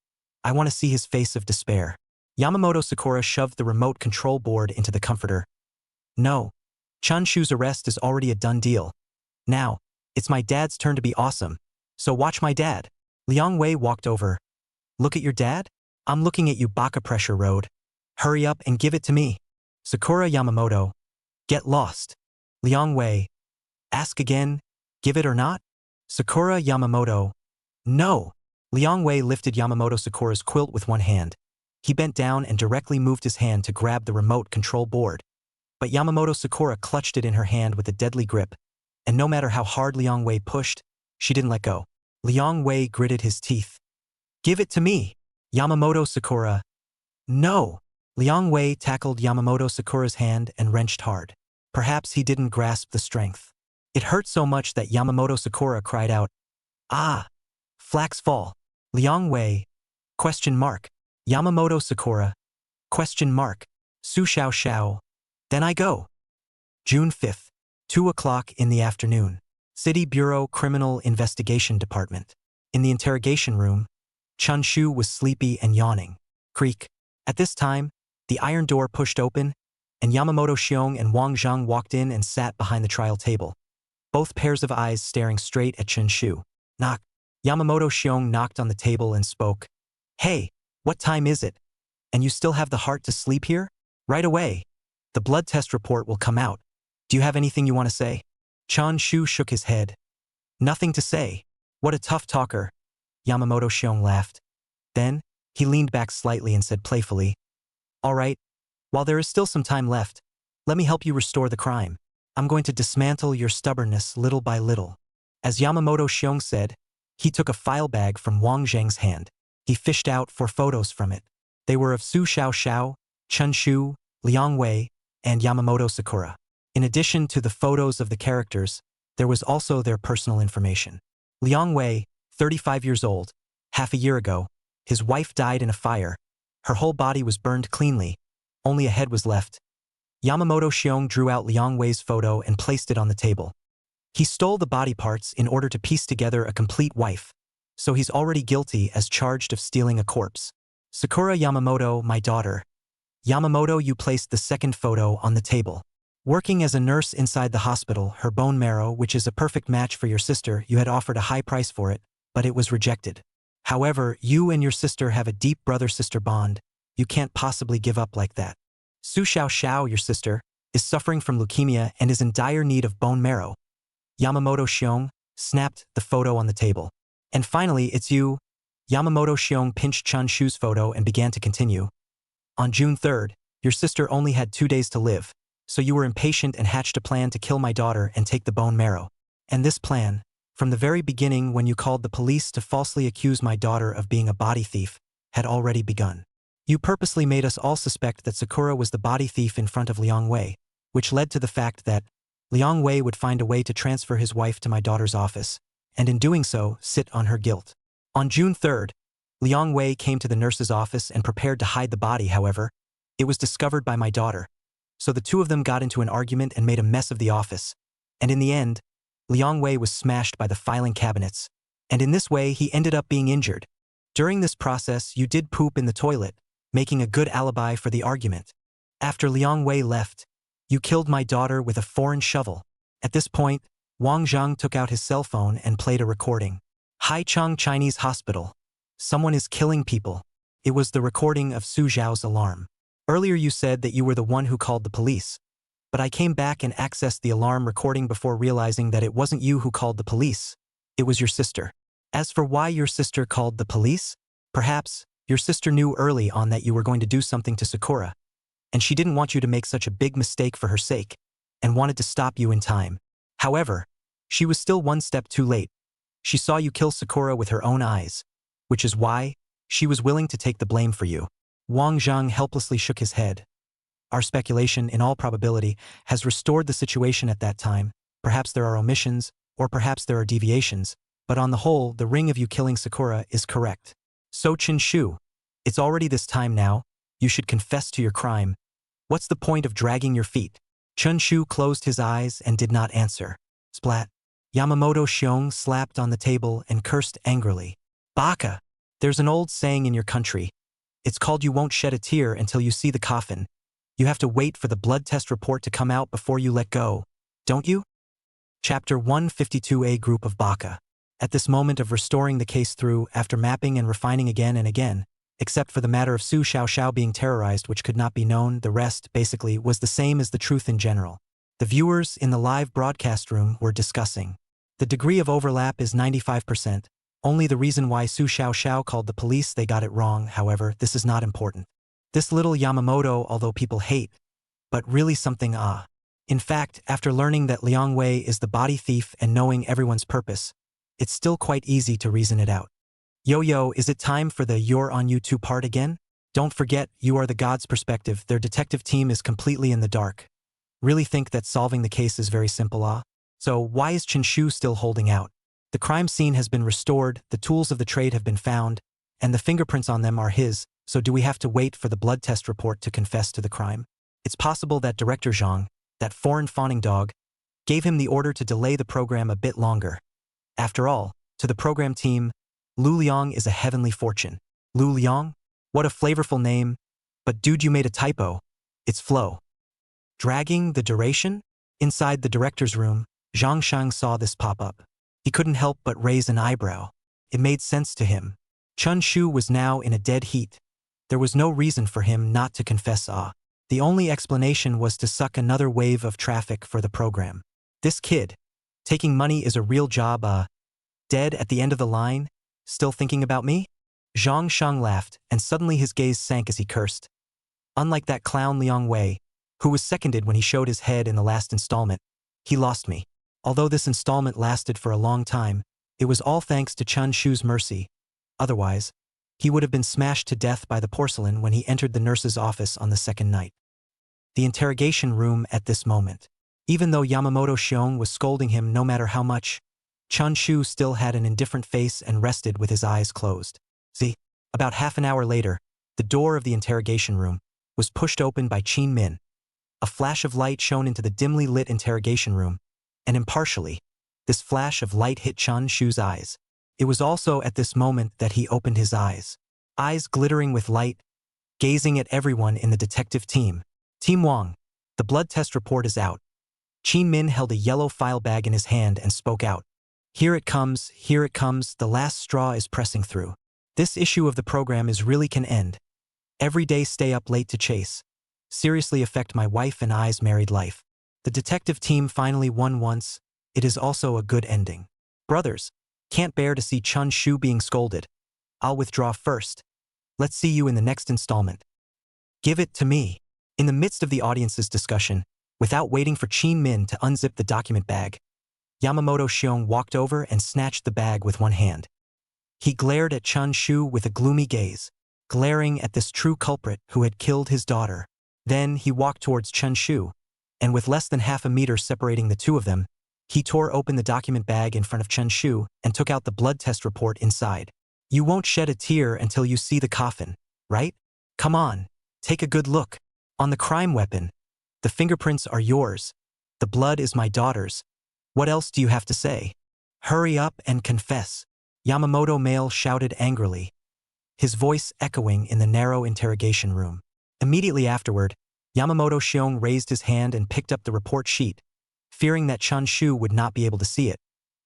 I want to see his face of despair." Yamamoto Sakura shoved the remote control board into the comforter. "No. Chun Shu's arrest is already a done deal. Now, it's my dad's turn to be awesome. So watch my dad." Liang Wei walked over. "Look at your dad? I'm looking at you, Baka Pressure Road. Hurry up and give it to me." Sakura Yamamoto. "Get lost." Liang Wei. "Ask again, give it or not?" Sakura Yamamoto. "No." Liang Wei lifted Yamamoto Sakura's quilt with one hand. He bent down and directly moved his hand to grab the remote control board. But Yamamoto Sakura clutched it in her hand with a deadly grip, and no matter how hard Liang Wei pushed, she didn't let go. Liang Wei gritted his teeth. "Give it to me." Yamamoto Sakura. No! Liang Wei tackled Yamamoto Sakura's hand and wrenched hard. Perhaps he didn't grasp the strength. It hurt so much that Yamamoto Sakura cried out, "Ah! Flax fall. Liang Wei. Question mark. Yamamoto Sakura. Question mark. Su Xiaoxiao. Then I go." June 5th, 2 o'clock in the afternoon. City Bureau Criminal Investigation Department. In the interrogation room, Chun Shu was sleepy and yawning. Creak. At this time, the iron door pushed open, and Yamamoto Xiong and Wang Zhang walked in and sat behind the trial table, both pairs of eyes staring straight at Chen Shu. Knock. Yamamoto Xiong knocked on the table and spoke. "Hey, what time is it? And you still have the heart to sleep here? Right away. The blood test report will come out. Do you have anything you want to say?" Chun Shu shook his head. "Nothing to say. What a tough talker." Yamamoto Xiong laughed. Then, he leaned back slightly and said playfully, "All right, while there is still some time left, let me help you restore the crime. I'm going to dismantle your stubbornness little by little." As Yamamoto Xiong said, he took a file bag from Wang Zhang's hand. He fished out 4 photos from it. They were of Su Xiaoxiao, Chun Shu, Liang Wei, and Yamamoto Sakura. In addition to the photos of the characters, there was also their personal information. Liang Wei, 35 years old, half a year ago, his wife died in a fire. Her whole body was burned cleanly. Only a head was left. Yamamoto Xiong drew out Liang Wei's photo and placed it on the table. He stole the body parts in order to piece together a complete wife, so he's already guilty as charged of stealing a corpse. Sakura Yamamoto, my daughter. Yamamoto, you placed the second photo on the table. Working as a nurse inside the hospital, her bone marrow, which is a perfect match for your sister, you had offered a high price for it, but it was rejected. However, you and your sister have a deep brother-sister bond. You can't possibly give up like that. Su Xiaoxiao, your sister, is suffering from leukemia and is in dire need of bone marrow. Yamamoto Xiong snapped the photo on the table. And finally, it's you. Yamamoto Xiong pinched Chun Shu's photo and began to continue. On June 3rd, your sister only had 2 days to live, so you were impatient and hatched a plan to kill my daughter and take the bone marrow. And this plan, from the very beginning when you called the police to falsely accuse my daughter of being a body thief, had already begun. You purposely made us all suspect that Sakura was the body thief in front of Liang Wei, which led to the fact that Liang Wei would find a way to transfer his wife to my daughter's office, and in doing so, sit on her guilt. On June 3rd, Liang Wei came to the nurse's office and prepared to hide the body. However, it was discovered by my daughter. So the two of them got into an argument and made a mess of the office. And in the end, Liang Wei was smashed by the filing cabinets. And in this way, he ended up being injured. During this process, you did poop in the toilet, making a good alibi for the argument. After Liang Wei left, you killed my daughter with a foreign shovel. At this point, Wang Zhang took out his cell phone and played a recording. Haicheng Chinese Hospital. Someone is killing people. It was the recording of Su Zhao's alarm. Earlier you said that you were the one who called the police. But I came back and accessed the alarm recording before realizing that it wasn't you who called the police. It was your sister. As for why your sister called the police, perhaps your sister knew early on that you were going to do something to Sakura, and she didn't want you to make such a big mistake for her sake, and wanted to stop you in time. However, she was still one step too late. She saw you kill Sakura with her own eyes, which is why she was willing to take the blame for you. Wang Zhang helplessly shook his head. Our speculation, in all probability, has restored the situation at that time. Perhaps there are omissions, or perhaps there are deviations, but on the whole, the ring of you killing Sakura is correct. So Chen Shu, it's already this time now. You should confess to your crime. What's the point of dragging your feet? Chun Shu closed his eyes and did not answer. Splat. Yamamoto Xiong slapped on the table and cursed angrily. Baka! There's an old saying in your country. It's called you won't shed a tear until you see the coffin. You have to wait for the blood test report to come out before you let go, don't you? Chapter 152A Group of Baka. At this moment of restoring the case through, after mapping and refining again and again, except for the matter of Su Xiaoxiao being terrorized which could not be known, the rest, basically, was the same as the truth in general. The viewers in the live broadcast room were discussing. The degree of overlap is 95%. Only the reason why Su Xiaoxiao called the police, they got it wrong. However, this is not important. This little Yamamoto, although people hate, but really something In fact, after learning that Liang Wei is the body thief and knowing everyone's purpose, it's still quite easy to reason it out. Yo, is it time for the You're on YouTube part again? Don't forget, you are the God's perspective. Their detective team is completely in the dark. Really think that solving the case is very simple, ah? So why is Chen Shu still holding out? The crime scene has been restored, the tools of the trade have been found, and the fingerprints on them are his, so do we have to wait for the blood test report to confess to the crime? It's possible that Director Zhang, that foreign fawning dog, gave him the order to delay the program a bit longer. After all, to the program team, Lu Liang is a heavenly fortune. Lu Liang? What a flavorful name. But dude, you made a typo. It's flow. Dragging the duration? Inside the director's room, Zhang Shang saw this pop up. He couldn't help but raise an eyebrow. It made sense to him. Chun Shu was now in a dead heat. There was no reason for him not to confess The only explanation was to suck another wave of traffic for the program. This kid, taking money is a real job, dead at the end of the line, still thinking about me? Zhang Shang laughed, and suddenly his gaze sank as he cursed. Unlike that clown Liang Wei, who was seconded when he showed his head in the last installment, he lost me. Although this installment lasted for a long time, it was all thanks to Chun Shu's mercy. Otherwise, he would have been smashed to death by the porcelain when he entered the nurse's office on the second night. The interrogation room at this moment. Even though Yamamoto Xiong was scolding him no matter how much, Chun Shu still had an indifferent face and rested with his eyes closed. About half an hour later, the door of the interrogation room was pushed open by Qin Min. A flash of light shone into the dimly lit interrogation room, and impartially, this flash of light hit Chun Shu's eyes. It was also at this moment that he opened his eyes glittering with light, gazing at everyone in the detective team. Team Wang, the blood test report is out. Qin Min held a yellow file bag in his hand and spoke out. Here it comes, the last straw is pressing through. This issue of the program really can end. Every day stay up late to chase. Seriously affect my wife and I's married life. The detective team finally won once. It is also a good ending. Brothers, can't bear to see Chun Shu being scolded. I'll withdraw first. Let's see you in the next installment. Give it to me. In the midst of the audience's discussion, without waiting for Qin Min to unzip the document bag, Yamamoto Xiong walked over and snatched the bag with one hand. He glared at Chun Shu with a gloomy gaze, glaring at this true culprit who had killed his daughter. Then he walked towards Chun Shu, and with less than half a meter separating the two of them, he tore open the document bag in front of Chun Shu and took out the blood test report inside. You won't shed a tear until you see the coffin, right? Come on, take a good look. On the crime weapon, the fingerprints are yours. The blood is my daughter's. What else do you have to say? Hurry up and confess. Yamamoto male shouted angrily, his voice echoing in the narrow interrogation room. Immediately afterward, Yamamoto Xiong raised his hand and picked up the report sheet. Fearing that Chun Shu would not be able to see it,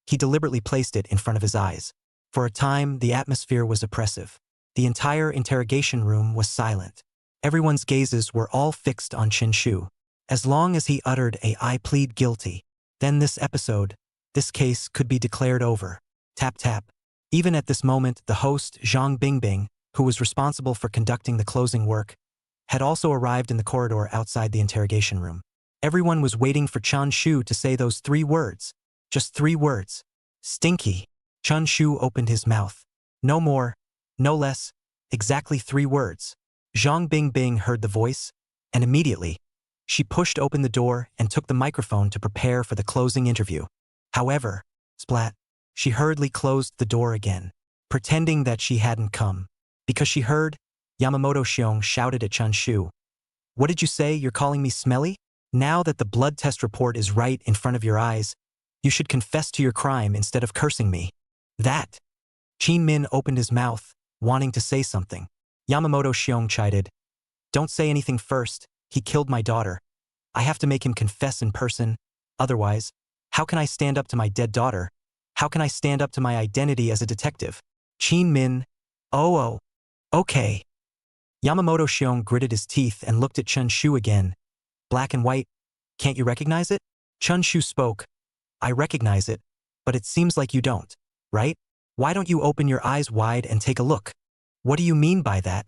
he deliberately placed it in front of his eyes. For a time, the atmosphere was oppressive. The entire interrogation room was silent. Everyone's gazes were all fixed on Chen Shu. As long as he uttered "I plead guilty," then this case could be declared over. Tap tap. Even at this moment, the host, Zhang Bingbing, who was responsible for conducting the closing work, had also arrived in the corridor outside the interrogation room. Everyone was waiting for Chun Shu to say those 3 words. Just 3 words. Stinky. Chun Shu opened his mouth. No more, no less, exactly 3 words. Zhang Bingbing heard the voice, and immediately, she pushed open the door and took the microphone to prepare for the closing interview. However, splat, she hurriedly closed the door again, pretending that she hadn't come. Because she heard, Yamamoto Xiong shouted at Chun Shu. What did you say? You're calling me smelly? Now that the blood test report is right in front of your eyes, you should confess to your crime instead of cursing me. That. Qin Min opened his mouth, wanting to say something. Yamamoto Xiong chided. Don't say anything first, he killed my daughter. I have to make him confess in person, otherwise, how can I stand up to my dead daughter? How can I stand up to my identity as a detective? Qin Min. Oh, okay. Yamamoto Xiong gritted his teeth and looked at Chun Shu again. Black and white, can't you recognize it? Chun Shu spoke. I recognize it, but it seems like you don't, right? Why don't you open your eyes wide and take a look? What do you mean by that?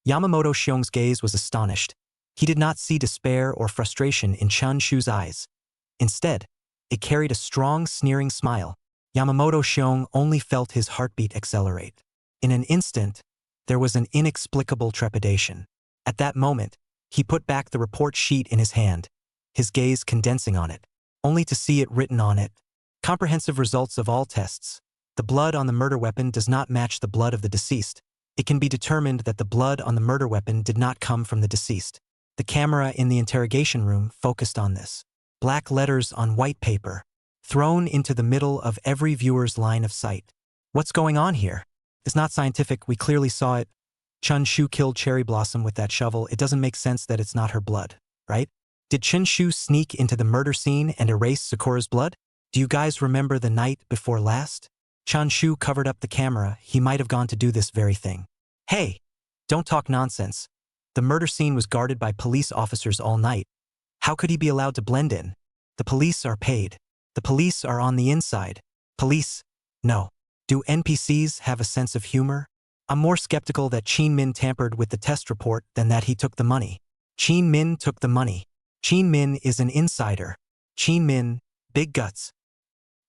Yamamoto Xiong's gaze was astonished. He did not see despair or frustration in Chun Shu's eyes. Instead, it carried a strong, sneering smile. Yamamoto Xiong only felt his heartbeat accelerate. In an instant, there was an inexplicable trepidation. At that moment, he put back the report sheet in his hand, his gaze condensing on it, only to see it written on it. Comprehensive results of all tests. The blood on the murder weapon does not match the blood of the deceased. It can be determined that the blood on the murder weapon did not come from the deceased. The camera in the interrogation room focused on this. Black letters on white paper, thrown into the middle of every viewer's line of sight. What's going on here? It's not scientific, we clearly saw it. Chun Shu killed Cherry Blossom with that shovel. It doesn't make sense that it's not her blood, right? Did Chen Shu sneak into the murder scene and erase Sakura's blood? Do you guys remember the night before last? Chun Shu covered up the camera. He might have gone to do this very thing. Hey, don't talk nonsense. The murder scene was guarded by police officers all night. How could he be allowed to blend in? The police are paid. The police are on the inside. Police? No. Do NPCs have a sense of humor? I'm more skeptical that Qin Min tampered with the test report than that he took the money. Qin Min took the money. Qin Min is an insider. Qin Min, big guts.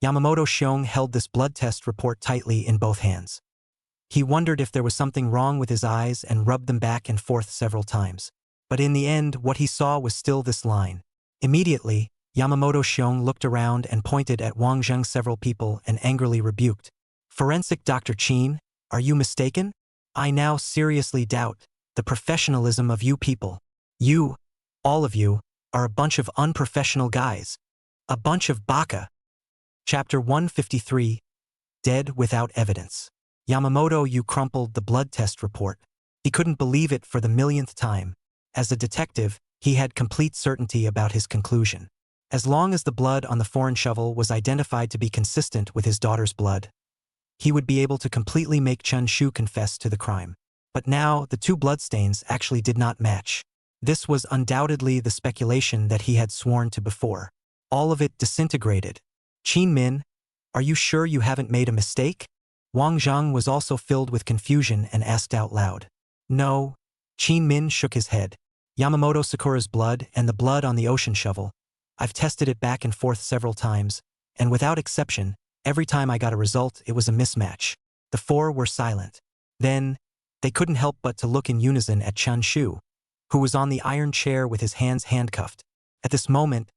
Yamamoto Xiong held this blood test report tightly in both hands. He wondered if there was something wrong with his eyes and rubbed them back and forth several times. But in the end, what he saw was still this line. Immediately, Yamamoto Xiong looked around and pointed at Wang Zheng several people and angrily rebuked. Forensic Dr. Qin, are you mistaken? I now seriously doubt the professionalism of you people. You, all of you, are a bunch of unprofessional guys. A bunch of baka. Chapter 153, Dead Without Evidence. Yamamoto Yu crumpled the blood test report. He couldn't believe it for the millionth time. As a detective, he had complete certainty about his conclusion. As long as the blood on the foreign shovel was identified to be consistent with his daughter's blood, he would be able to completely make Chun Shu confess to the crime. But now, the two bloodstains actually did not match. This was undoubtedly the speculation that he had sworn to before. All of it disintegrated. Qin Min, are you sure you haven't made a mistake? Wang Zheng was also filled with confusion and asked out loud. No. Qin Min shook his head. Yamamoto Sakura's blood and the blood on the ocean shovel. I've tested it back and forth several times, and without exception, every time I got a result, it was a mismatch. The four were silent. Then, they couldn't help but to look in unison at Chun Shu, who was on the iron chair with his hands handcuffed. At this moment,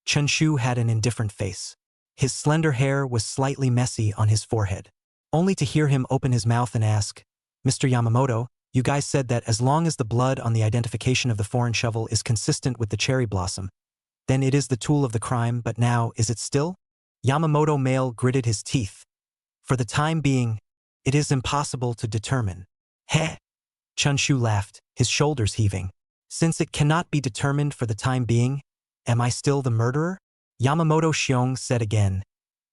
Chun Shu had an indifferent face. His slender hair was slightly messy on his forehead. Only to hear him open his mouth and ask, Mr. Yamamoto, you guys said that as long as the blood on the identification of the foreign shovel is consistent with the cherry blossom, then it is the tool of the crime, but now, is it still? Yamamoto male gritted his teeth. For the time being, it is impossible to determine. Heh! Chun Shu laughed, his shoulders heaving. Since it cannot be determined for the time being, am I still the murderer? Yamamoto Xiong said again.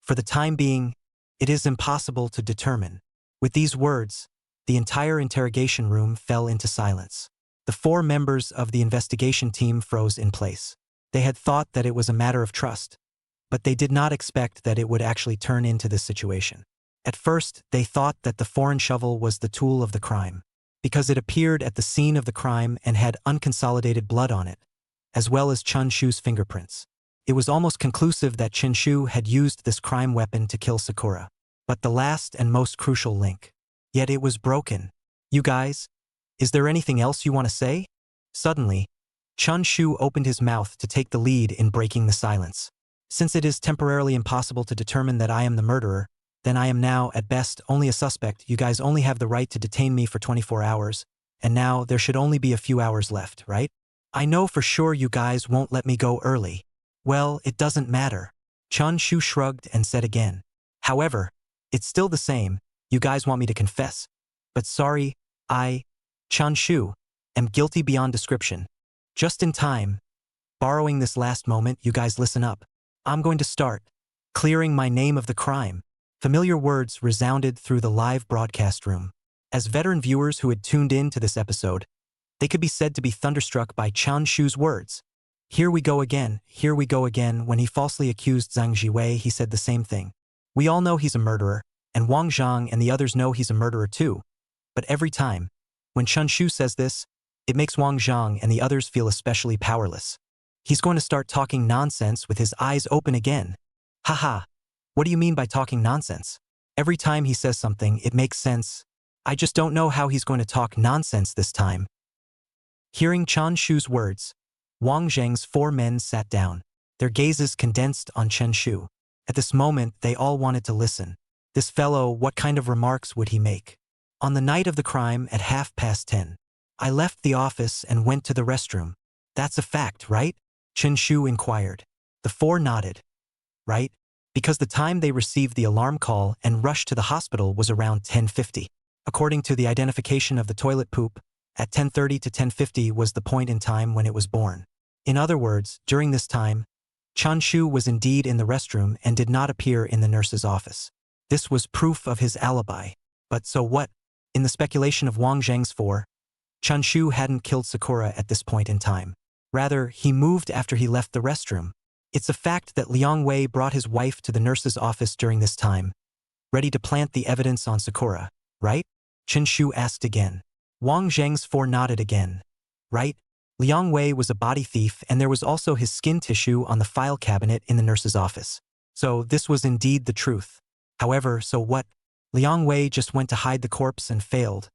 For the time being, it is impossible to determine. With these words, the entire interrogation room fell into silence. The four members of the investigation team froze in place. They had thought that it was a matter of trust, but they did not expect that it would actually turn into this situation. At first, they thought that the foreign shovel was the tool of the crime, because it appeared at the scene of the crime and had unconsolidated blood on it, as well as Chun Shu's fingerprints. It was almost conclusive that Chen Shu had used this crime weapon to kill Sakura. But the last and most crucial link. Yet it was broken. You guys, is there anything else you want to say? Suddenly, Chun Shu opened his mouth to take the lead in breaking the silence. Since it is temporarily impossible to determine that I am the murderer, then I am now, at best, only a suspect. You guys only have the right to detain me for 24 hours, and now there should only be a few hours left, right? I know for sure you guys won't let me go early. Well, it doesn't matter. Chun Shu shrugged and said again. However, it's still the same. You guys want me to confess. But sorry, I, Chun Shu, am guilty beyond description. Just in time. Borrowing this last moment, you guys listen up. I'm going to start clearing my name of the crime. Familiar words resounded through the live broadcast room. As veteran viewers who had tuned in to this episode, they could be said to be thunderstruck by Chun Shu's words. Here we go again, here we go again. When he falsely accused Zhang Jiwei, he said the same thing. We all know he's a murderer, and Wang Zhang and the others know he's a murderer too. But every time, when Chun Shu says this, it makes Wang Zhang and the others feel especially powerless. He's going to start talking nonsense with his eyes open again. Haha, what do you mean by talking nonsense? Every time he says something, it makes sense. I just don't know how he's going to talk nonsense this time. Hearing Chun Shu's words, Wang Zheng's 4 men sat down, their gazes condensed on Chen Shu. At this moment, they all wanted to listen. This fellow, what kind of remarks would he make? On the night of the crime at 10:30, I left the office and went to the restroom. That's a fact, right? Chen Shu inquired. The 4 nodded. Right? Because the time they received the alarm call and rushed to the hospital was around 10:50. According to the identification of the toilet poop, at 10:30 to 10:50 was the point in time when it was born. In other words, during this time, Chun Shu was indeed in the restroom and did not appear in the nurse's office. This was proof of his alibi. But so what? In the speculation of Wang Zheng's 4, Chun Shu hadn't killed Sakura at this point in time. Rather, he moved after he left the restroom. It's a fact that Liang Wei brought his wife to the nurse's office during this time, ready to plant the evidence on Sakura, right? Chen Shu asked again. Wang Zheng's 4 nodded again. Right? Liang Wei was a body thief and there was also his skin tissue on the file cabinet in the nurse's office. So this was indeed the truth. However, so what? Liang Wei just went to hide the corpse and failed.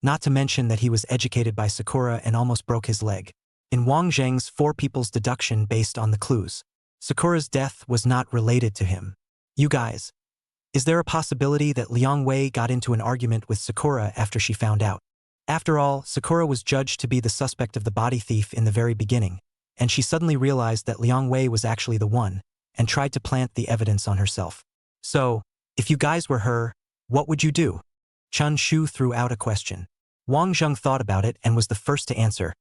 Not to mention that he was educated by Sakura and almost broke his leg. In Wang Zheng's 4 people's deduction based on the clues, Sakura's death was not related to him. You guys, is there a possibility that Liang Wei got into an argument with Sakura after she found out? After all, Sakura was judged to be the suspect of the body thief in the very beginning, and she suddenly realized that Liang Wei was actually the one, and tried to plant the evidence on herself. So, if you guys were her, what would you do? Chun Shu threw out a question. Wang Zheng thought about it and was the first to answer.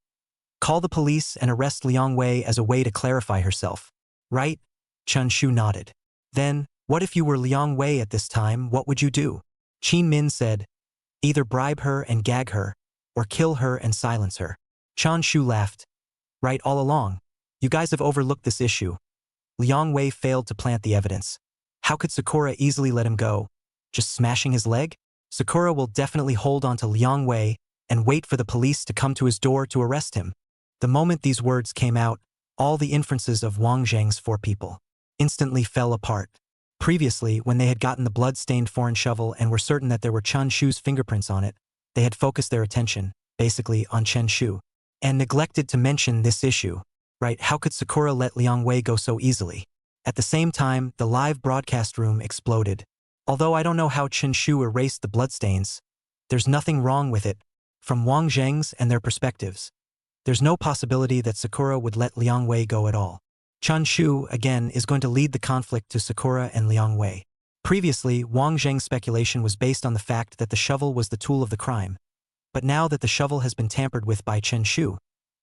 Call the police and arrest Liang Wei as a way to clarify herself. Right? Chun Shu nodded. Then, what if you were Liang Wei at this time, what would you do? Qin Min said, either bribe her and gag her, or kill her and silence her. Chun Shu laughed. Right all along. You guys have overlooked this issue. Liang Wei failed to plant the evidence. How could Sakura easily let him go? Just smashing his leg? Sakura will definitely hold on to Liang Wei and wait for the police to come to his door to arrest him. The moment these words came out, all the inferences of Wang Zheng's 4 people instantly fell apart. Previously, when they had gotten the blood-stained foreign shovel and were certain that there were Chun Shu's fingerprints on it, they had focused their attention, basically, on Chen Shu, and neglected to mention this issue. Right, how could Sakura let Liang Wei go so easily? At the same time, the live broadcast room exploded. Although I don't know how Chen Shu erased the bloodstains, there's nothing wrong with it, from Wang Zheng's and their perspectives. There's no possibility that Sakura would let Liang Wei go at all. Chun Shu, again, is going to lead the conflict to Sakura and Liang Wei. Previously, Wang Zheng's speculation was based on the fact that the shovel was the tool of the crime. But now that the shovel has been tampered with by Chen Shu,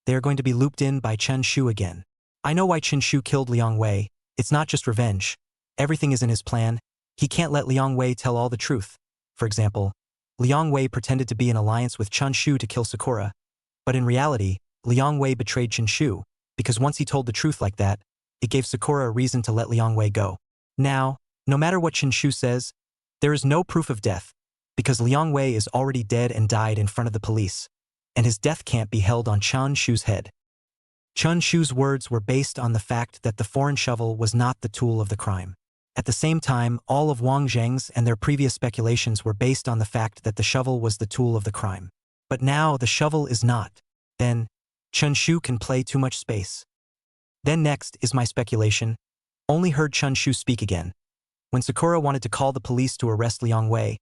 they are going to be looped in by Chen Shu again. I know why Chen Shu killed Liang Wei. It's not just revenge. Everything is in his plan. He can't let Liang Wei tell all the truth. For example, Liang Wei pretended to be in alliance with Chun Shu to kill Sakura. But in reality, Liang Wei betrayed Chen Shu, because once he told the truth like that, it gave Sakura a reason to let Liang Wei go. Now, no matter what Chen Shu says, there is no proof of death, because Liang Wei is already dead and died in front of the police, and his death can't be held on Chun Shu's head. Chun Shu's words were based on the fact that the foreign shovel was not the tool of the crime. At the same time, all of Wang Zheng's and their previous speculations were based on the fact that the shovel was the tool of the crime. But now the shovel is not. Then, Chun Shu can play too much space. Then next is my speculation. Only heard Chun Shu speak again. When Sakura wanted to call the police to arrest Liang Wei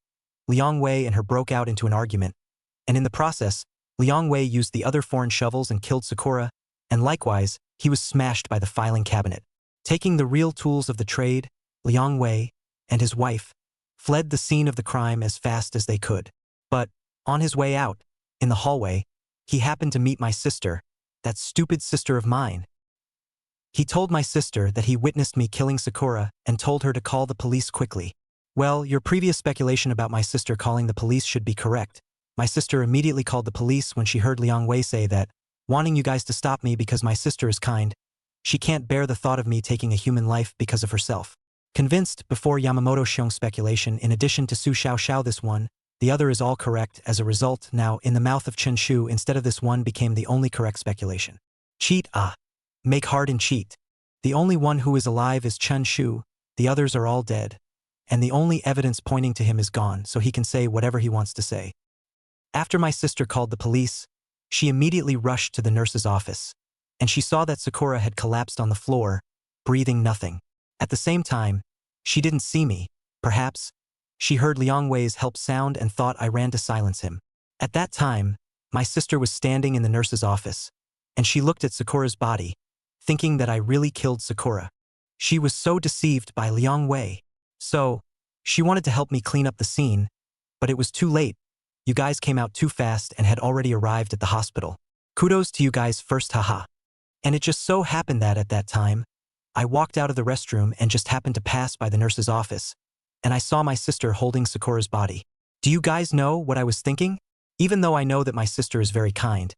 and her broke out into an argument. And in the process, Liang Wei used the other foreign shovels and killed Sakura, and likewise, he was smashed by the filing cabinet. Taking the real tools of the trade, Liang Wei and his wife fled the scene of the crime as fast as they could. But, on his way out, in the hallway, he happened to meet my sister, that stupid sister of mine. He told my sister that he witnessed me killing Sakura and told her to call the police quickly. Well, your previous speculation about my sister calling the police should be correct. My sister immediately called the police when she heard Liang Wei say that, wanting you guys to stop me because my sister is kind. She can't bear the thought of me taking a human life because of herself. Convinced before Yamamoto Xiong's speculation, in addition to Su Xiaoxiao this one, the other is all correct. As a result, now, in the mouth of Chen Shu, instead of this one became the only correct speculation. Cheat, make hard and cheat. The only one who is alive is Chen Shu, the others are all dead. And the only evidence pointing to him is gone, so he can say whatever he wants to say. After my sister called the police, she immediately rushed to the nurse's office, and she saw that Sakura had collapsed on the floor, breathing nothing. At the same time, she didn't see me. Perhaps she heard Liang Wei's help sound and thought I ran to silence him. At that time, my sister was standing in the nurse's office, and she looked at Sakura's body, thinking that I really killed Sakura. She was so deceived by Liang Wei. So, she wanted to help me clean up the scene, but it was too late. You guys came out too fast and had already arrived at the hospital. Kudos to you guys first, haha. And it just so happened that at that time, I walked out of the restroom and just happened to pass by the nurse's office, and I saw my sister holding Sakura's body. Do you guys know what I was thinking? Even though I know that my sister is very kind.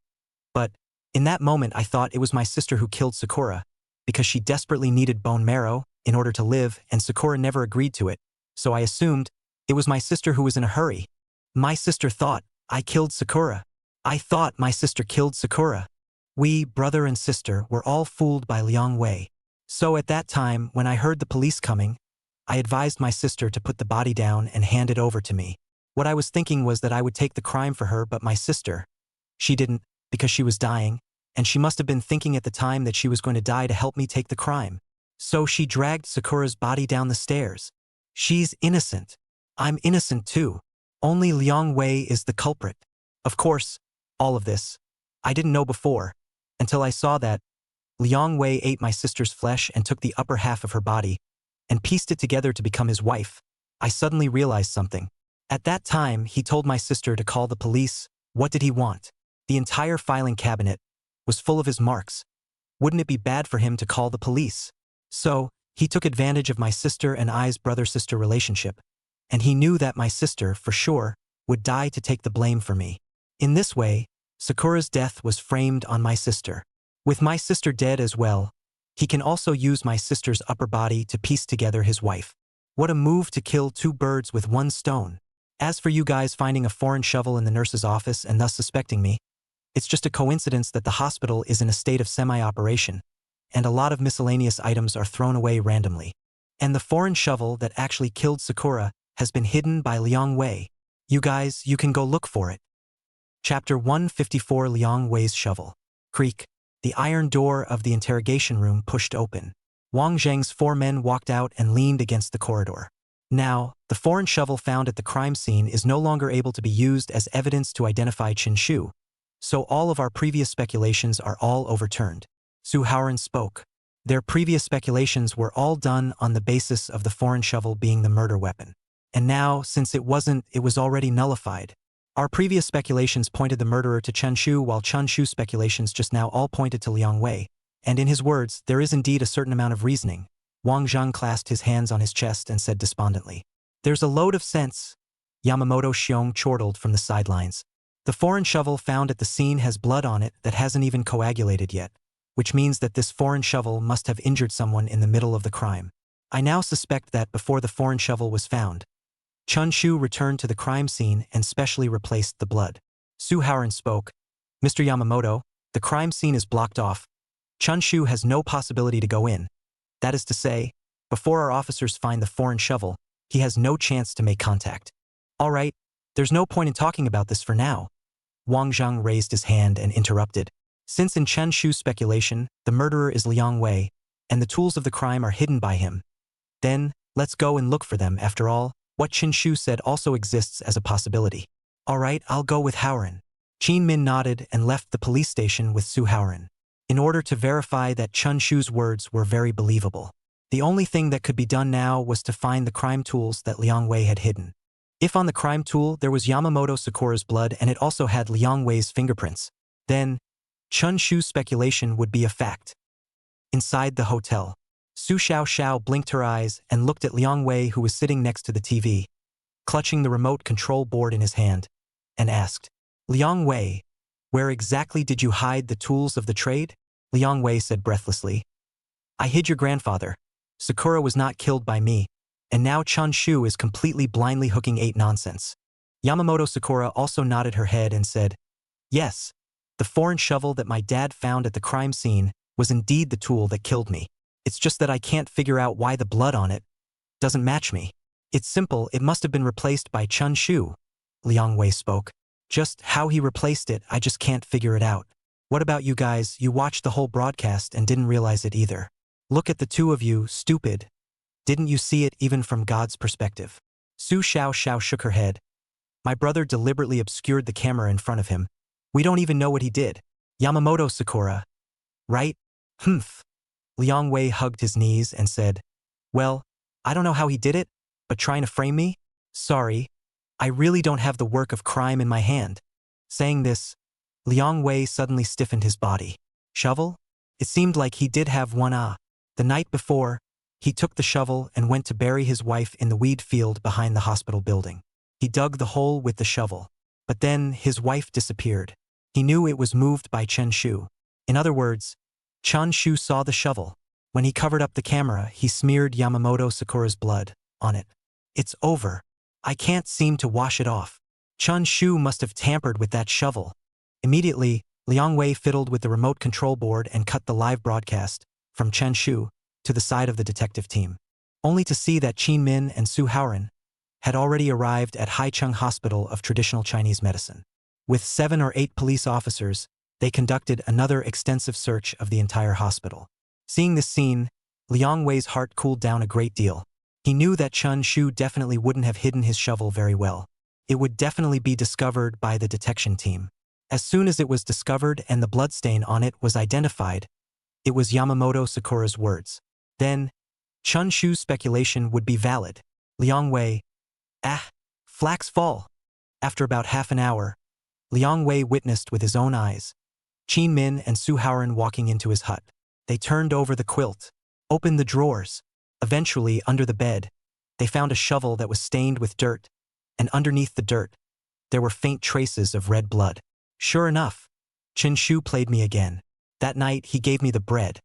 But, in that moment I thought it was my sister who killed Sakura, because she desperately needed bone marrow in order to live and Sakura never agreed to it, so I assumed it was my sister who was in a hurry. My sister thought I killed Sakura. I thought my sister killed Sakura. We, brother and sister, were all fooled by Liang Wei. So at that time, when I heard the police coming, I advised my sister to put the body down and hand it over to me. What I was thinking was that I would take the crime for her, but my sister, she didn't, because she was dying, and she must have been thinking at the time that she was going to die to help me take the crime. So she dragged Sakura's body down the stairs. She's innocent. I'm innocent too. Only Liang Wei is the culprit. Of course, all of this, I didn't know before, until I saw that Liang Wei ate my sister's flesh and took the upper half of her body and pieced it together to become his wife. I suddenly realized something. At that time, he told my sister to call the police. What did he want? The entire filing cabinet was full of his marks. Wouldn't it be bad for him to call the police? So, he took advantage of my sister and I's brother-sister relationship, and he knew that my sister, for sure, would die to take the blame for me. In this way, Sakura's death was framed on my sister. With my sister dead as well, he can also use my sister's upper body to piece together his wife. What a move to kill two birds with one stone. As for you guys finding a foreign shovel in the nurse's office and thus suspecting me, it's just a coincidence that the hospital is in a state of semi-operation, and a lot of miscellaneous items are thrown away randomly. And the foreign shovel that actually killed Sakura has been hidden by Liang Wei. You guys, you can go look for it. Chapter 154 Liang Wei's Shovel. Creak. The iron door of the interrogation room pushed open. Wang Zheng's 4 men walked out and leaned against the corridor. Now, the foreign shovel found at the crime scene is no longer able to be used as evidence to identify Chen Shu, so all of our previous speculations are all overturned. Suharan spoke. Their previous speculations were all done on the basis of the foreign shovel being the murder weapon. And now, since it wasn't, it was already nullified. Our previous speculations pointed the murderer to Chen Shu, while Chun Shu's speculations just now all pointed to Liang Wei. And in his words, there is indeed a certain amount of reasoning. Wang Zhang clasped his hands on his chest and said despondently, "There's a load of sense." Yamamoto Xiong chortled from the sidelines. The foreign shovel found at the scene has blood on it that hasn't even coagulated yet, which means that this foreign shovel must have injured someone in the middle of the crime. I now suspect that before the foreign shovel was found, Chun Shu returned to the crime scene and specially replaced the blood. Suharan spoke. "Mr. Yamamoto, the crime scene is blocked off. Chun Shu has no possibility to go in. That is to say, before our officers find the foreign shovel, he has no chance to make contact." "All right, there's no point in talking about this for now." Wang Zhang raised his hand and interrupted. "Since in Chen Shu's speculation, the murderer is Liang Wei, and the tools of the crime are hidden by him, then let's go and look for them. After all, what Chen Shu said also exists as a possibility." "All right, I'll go with Suharan." Qin Min nodded and left the police station with Suharan, in order to verify that Chun Shu's words were very believable. The only thing that could be done now was to find the crime tools that Liang Wei had hidden. If on the crime tool there was Yamamoto Sakura's blood and it also had Liang Wei's fingerprints, then Chun Shu's speculation would be a fact. Inside the hotel, Su Xiaoxiao blinked her eyes and looked at Liang Wei, who was sitting next to the TV, clutching the remote control board in his hand, and asked, "Liang Wei, where exactly did you hide the tools of the trade?" Liang Wei said breathlessly, "I hid your grandfather. Sakura was not killed by me, and now Chun Shu is completely blindly hooking 8 nonsense." Yamamoto Sakura also nodded her head and said, "Yes, the foreign shovel that my dad found at the crime scene was indeed the tool that killed me. It's just that I can't figure out why the blood on it doesn't match me. It's simple, it must have been replaced by Chun Shu." Liang Wei spoke. Just how he replaced it, I just can't figure it out. What about you guys? You watched the whole broadcast and didn't realize it either. Look at the two of you, stupid. Didn't you see it even from God's perspective? Su Xiaoxiao shook her head. My brother deliberately obscured the camera in front of him. We don't even know what he did. Yamamoto Sakura. Right? Humph. Liang Wei hugged his knees and said, well, I don't know how he did it, but trying to frame me? Sorry. I really don't have the work of crime in my hand. Saying this, Liang Wei suddenly stiffened his body. Shovel? It seemed like he did have one. The night before, he took the shovel and went to bury his wife in the weed field behind the hospital building. He dug the hole with the shovel. But then his wife disappeared. He knew it was moved by Chen Shu. In other words, Chun Shu saw the shovel. When he covered up the camera, he smeared Yamamoto Sakura's blood on it. It's over. I can't seem to wash it off. Chun Shu must have tampered with that shovel. Immediately, Liang Wei fiddled with the remote control board and cut the live broadcast from Chen Shu to the side of the detective team, only to see that Qin Min and Suharan had already arrived at Haicheng Hospital of Traditional Chinese Medicine. With 7 or 8 police officers, they conducted another extensive search of the entire hospital. Seeing this scene, Liang Wei's heart cooled down a great deal. He knew that Chun Shu definitely wouldn't have hidden his shovel very well. It would definitely be discovered by the detection team. As soon as it was discovered and the bloodstain on it was identified, it was Yamamoto Sakura's words. Then, Chun Shu's speculation would be valid. Liang Wei. Flax fall. After about half an hour, Liang Wei witnessed with his own eyes Qin Min and Suharan walking into his hut. They turned over the quilt, opened the drawers. Eventually, under the bed, they found a shovel that was stained with dirt, and underneath the dirt, there were faint traces of red blood. Sure enough, Chen Shu played me again. That night, he gave me the bread.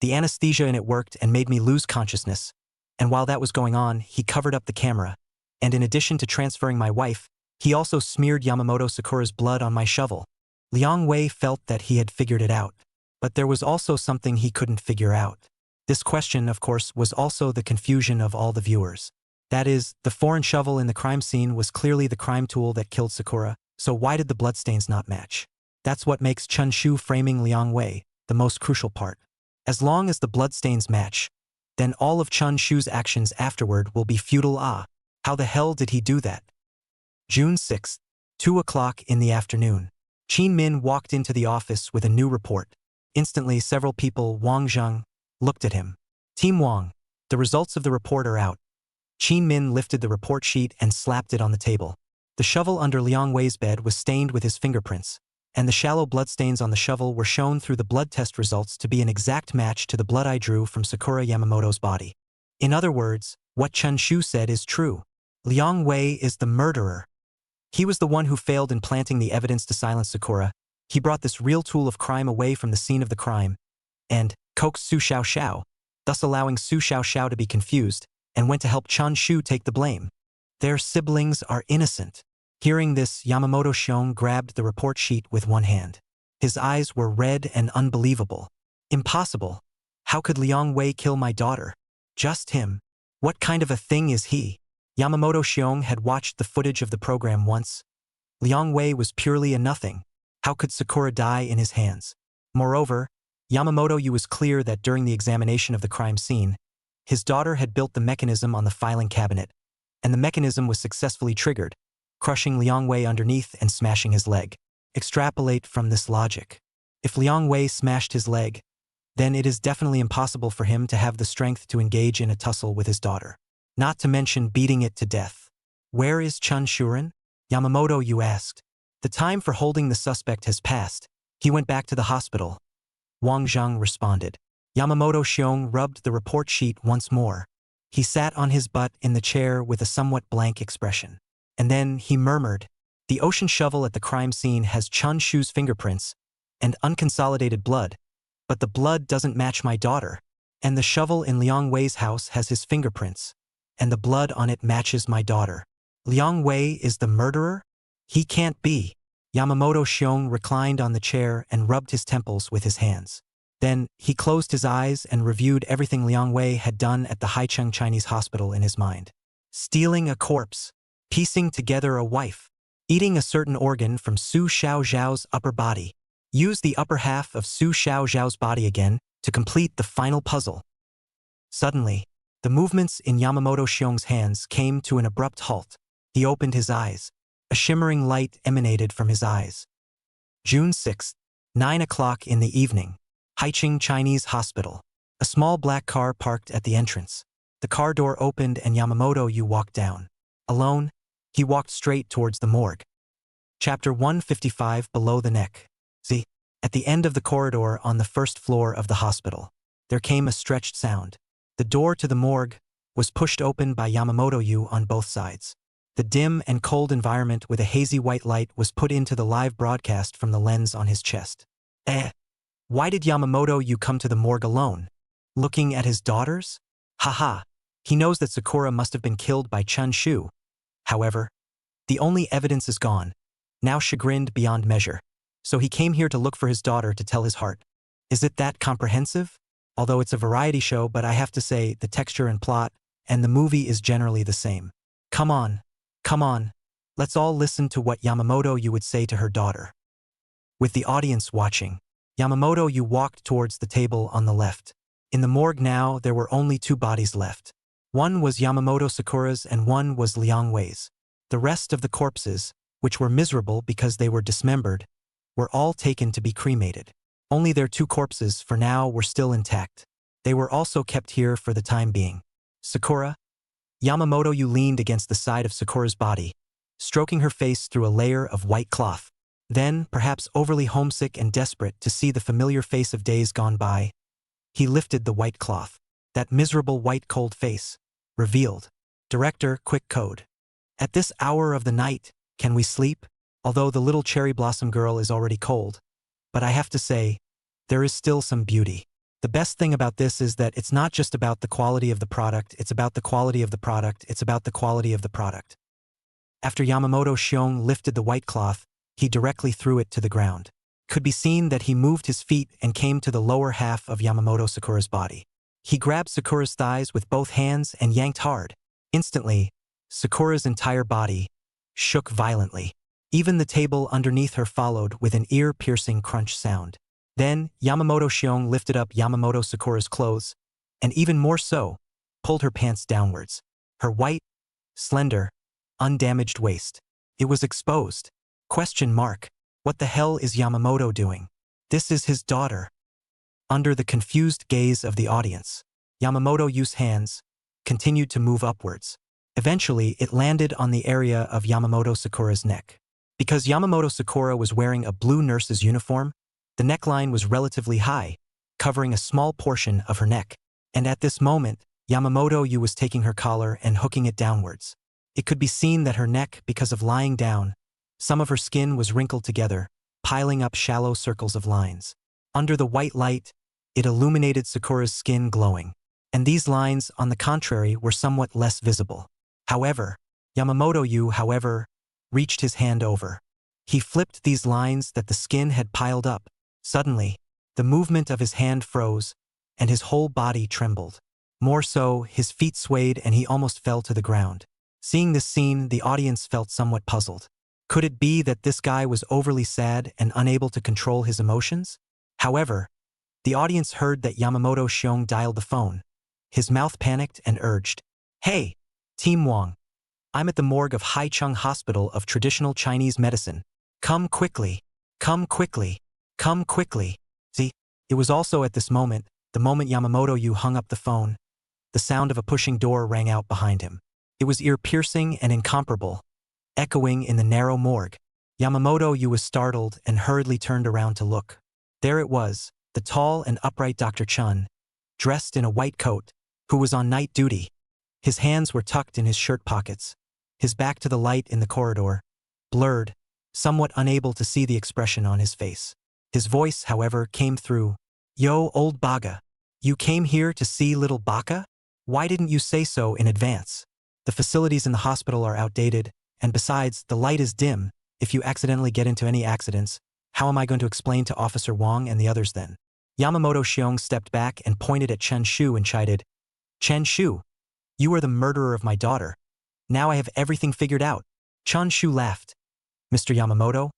The anesthesia in it worked and made me lose consciousness. And while that was going on, he covered up the camera. And in addition to transferring my wife, he also smeared Yamamoto Sakura's blood on my shovel. Liang Wei felt that he had figured it out. But there was also something he couldn't figure out. This question, of course, was also the confusion of all the viewers. That is, the foreign shovel in the crime scene was clearly the crime tool that killed Sakura, so why did the bloodstains not match? That's what makes Chun Shu framing Liang Wei the most crucial part. As long as the bloodstains match, then all of Chun Shu's actions afterward will be futile. How the hell did he do that? June 6, 2 o'clock in the afternoon. Qin Min walked into the office with a new report. Instantly, several people, Wang Zheng, looked at him. Team Wang, the results of the report are out. Qin Min lifted the report sheet and slapped it on the table. The shovel under Liang Wei's bed was stained with his fingerprints, and the shallow bloodstains on the shovel were shown through the blood test results to be an exact match to the blood I drew from Sakura Yamamoto's body. In other words, what Chun Shu said is true. Liang Wei is the murderer. He was the one who failed in planting the evidence to silence Sakura. He brought this real tool of crime away from the scene of the crime, and coaxed Su Xiaoxiao, thus allowing Su Xiaoxiao to be confused, and went to help Chun Shu take the blame. Their siblings are innocent. Hearing this, Yamamoto Xiong grabbed the report sheet with one hand. His eyes were red and unbelievable. Impossible. How could Liang Wei kill my daughter? Just him. What kind of a thing is he? Yamamoto Xiong had watched the footage of the program once. Liang Wei was purely a nothing. How could Sakura die in his hands? Moreover, Yamamoto Yu was clear that during the examination of the crime scene, his daughter had built the mechanism on the filing cabinet, and the mechanism was successfully triggered, crushing Liang Wei underneath and smashing his leg. Extrapolate from this logic. If Liang Wei smashed his leg, then it is definitely impossible for him to have the strength to engage in a tussle with his daughter. Not to mention beating it to death. Where is Chun Shuren? Yamamoto Yu asked. The time for holding the suspect has passed. He went back to the hospital. Wang Zheng responded. Yamamoto Xiong rubbed the report sheet once more. He sat on his butt in the chair with a somewhat blank expression. And then he murmured, the ocean shovel at the crime scene has Chun Shu's fingerprints and unconsolidated blood, but the blood doesn't match my daughter. And the shovel in Liang Wei's house has his fingerprints, and the blood on it matches my daughter. Liang Wei is the murderer? He can't be. Yamamoto Xiong reclined on the chair and rubbed his temples with his hands. Then, he closed his eyes and reviewed everything Liang Wei had done at the Haicheng Chinese Hospital in his mind. Stealing a corpse. Piecing together a wife. Eating a certain organ from Su Xiaoxiao's upper body. Use the upper half of Su Xiaoxiao's body again to complete the final puzzle. Suddenly, the movements in Yamamoto Xiong's hands came to an abrupt halt. He opened his eyes. A shimmering light emanated from his eyes. June 6, 9 o'clock in the evening. Haicheng Chinese Hospital. A small black car parked at the entrance. The car door opened and Yamamoto Yu walked down. Alone, he walked straight towards the morgue. Chapter 155 Below the Neck. See, at the end of the corridor on the first floor of the hospital, there came a stretched sound. The door to the morgue was pushed open by Yamamoto Yu on both sides. The dim and cold environment with a hazy white light was put into the live broadcast from the lens on his chest. Why did Yamamoto Yu come to the morgue alone? Looking at his daughters? Haha, he knows that Sakura must have been killed by Chun Shu. However, the only evidence is gone, now chagrined beyond measure. So he came here to look for his daughter to tell his heart. Is it that comprehensive? Although it's a variety show, but I have to say the texture and plot and the movie is generally the same. Come on, let's all listen to what Yamamoto Yu would say to her daughter. With the audience watching, Yamamoto Yu walked towards the table on the left. In the morgue now, there were only two bodies left. One was Yamamoto Sakura's and one was Liang Wei's. The rest of the corpses, which were miserable because they were dismembered, were all taken to be cremated. Only their two corpses, for now, were still intact. They were also kept here for the time being. Sakura? Yamamoto Yu leaned against the side of Sakura's body, stroking her face through a layer of white cloth. Then, perhaps overly homesick and desperate to see the familiar face of days gone by, he lifted the white cloth. That miserable white cold face, revealed. Director, quick code. At this hour of the night, can we sleep? Although the little cherry blossom girl is already cold. But I have to say, there is still some beauty. The best thing about this is that it's not just about the quality of the product, it's about the quality of the product, it's about the quality of the product. After Yamamoto Xiong lifted the white cloth, he directly threw it to the ground. Could be seen that he moved his feet and came to the lower half of Yamamoto Sakura's body. He grabbed Sakura's thighs with both hands and yanked hard. Instantly, Sakura's entire body shook violently. Even the table underneath her followed with an ear-piercing crunch sound. Then, Yamamoto Xiong lifted up Yamamoto Sakura's clothes, and even more so, pulled her pants downwards. Her white, slender, undamaged waist. It was exposed. Question mark. What the hell is Yamamoto doing? This is his daughter. Under the confused gaze of the audience, Yamamoto Yu's hands continued to move upwards. Eventually, it landed on the area of Yamamoto Sakura's neck. Because Yamamoto Sakura was wearing a blue nurse's uniform, the neckline was relatively high, covering a small portion of her neck. And at this moment, Yamamoto Yu was taking her collar and hooking it downwards. It could be seen that her neck, because of lying down, some of her skin was wrinkled together, piling up shallow circles of lines. Under the white light, it illuminated Sakura's skin glowing. And these lines, on the contrary, were somewhat less visible. However, Yamamoto Yu, reached his hand over. He flipped these lines that the skin had piled up. Suddenly, the movement of his hand froze, and his whole body trembled. More so, his feet swayed and he almost fell to the ground. Seeing this scene, the audience felt somewhat puzzled. Could it be that this guy was overly sad and unable to control his emotions? However, the audience heard that Yamamoto Xiong dialed the phone. His mouth panicked and urged, "Hey, Team Wang. I'm at the morgue of Haicheng Hospital of Traditional Chinese Medicine. Come quickly. Come quickly. Come quickly." See, it was also at this moment, the moment Yamamoto Yu hung up the phone, the sound of a pushing door rang out behind him. It was ear-piercing and incomparable, echoing in the narrow morgue. Yamamoto Yu was startled and hurriedly turned around to look. There it was, the tall and upright Dr. Chun, dressed in a white coat, who was on night duty. His hands were tucked in his shirt pockets, his back to the light in the corridor, blurred, somewhat unable to see the expression on his face. His voice, however, came through. "Yo, old Baga. You came here to see little Baka? Why didn't you say so in advance? The facilities in the hospital are outdated, and besides, the light is dim. If you accidentally get into any accidents, how am I going to explain to Officer Wang and the others then?" Yamamoto Xiong stepped back and pointed at Chen Shu and chided, "Chen Shu, you are the murderer of my daughter. Now I have everything figured out." Chun Shu laughed. Mr. Yamamoto?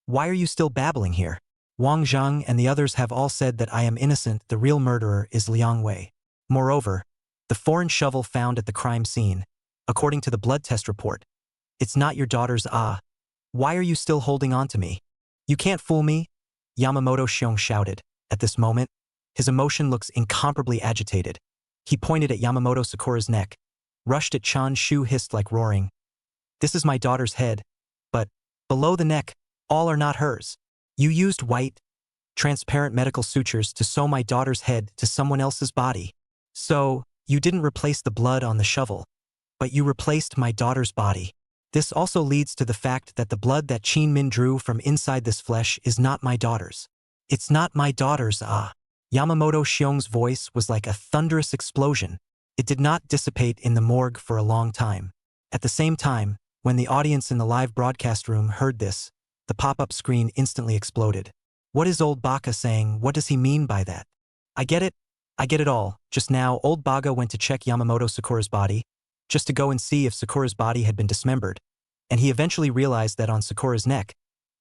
Why are you still babbling here? Wang Zhang and the others have all said that I am innocent. The real murderer is Liang Wei. Moreover, the foreign shovel found at the crime scene, according to the blood test report, it's not your daughter's. Why are you still holding on to me? You can't fool me, Yamamoto Xiong shouted. At this moment, his emotion looks incomparably agitated. He pointed at Yamamoto Sakura's neck, rushed at Chen Shu, hissed like roaring. This is my daughter's head, but below the neck, all are not hers. You used white, transparent medical sutures to sew my daughter's head to someone else's body. So, you didn't replace the blood on the shovel, but you replaced my daughter's body. This also leads to the fact that the blood that Qin Min drew from inside this flesh is not my daughter's. It's not my daughter's. Yamamoto Xiong's voice was like a thunderous explosion. It did not dissipate in the morgue for a long time. At the same time, when the audience in the live broadcast room heard this, the pop-up screen instantly exploded. What is old Baka saying? What does he mean by that? I get it. I get it all. Just now, old Baga went to check Yamamoto Sakura's body, just to go and see if Sakura's body had been dismembered, and he eventually realized that on Sakura's neck,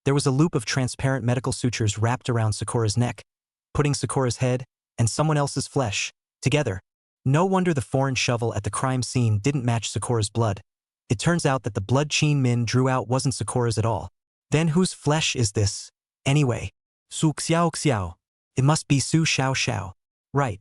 there was a loop of transparent medical sutures wrapped around Sakura's neck, putting Sakura's head and someone else's flesh together. No wonder the foreign shovel at the crime scene didn't match Sakura's blood. It turns out that the blood Qin Min drew out wasn't Sakura's at all. Then whose flesh is this, anyway? Su Xiaoxiao. It must be Su Xiaoxiao. Right,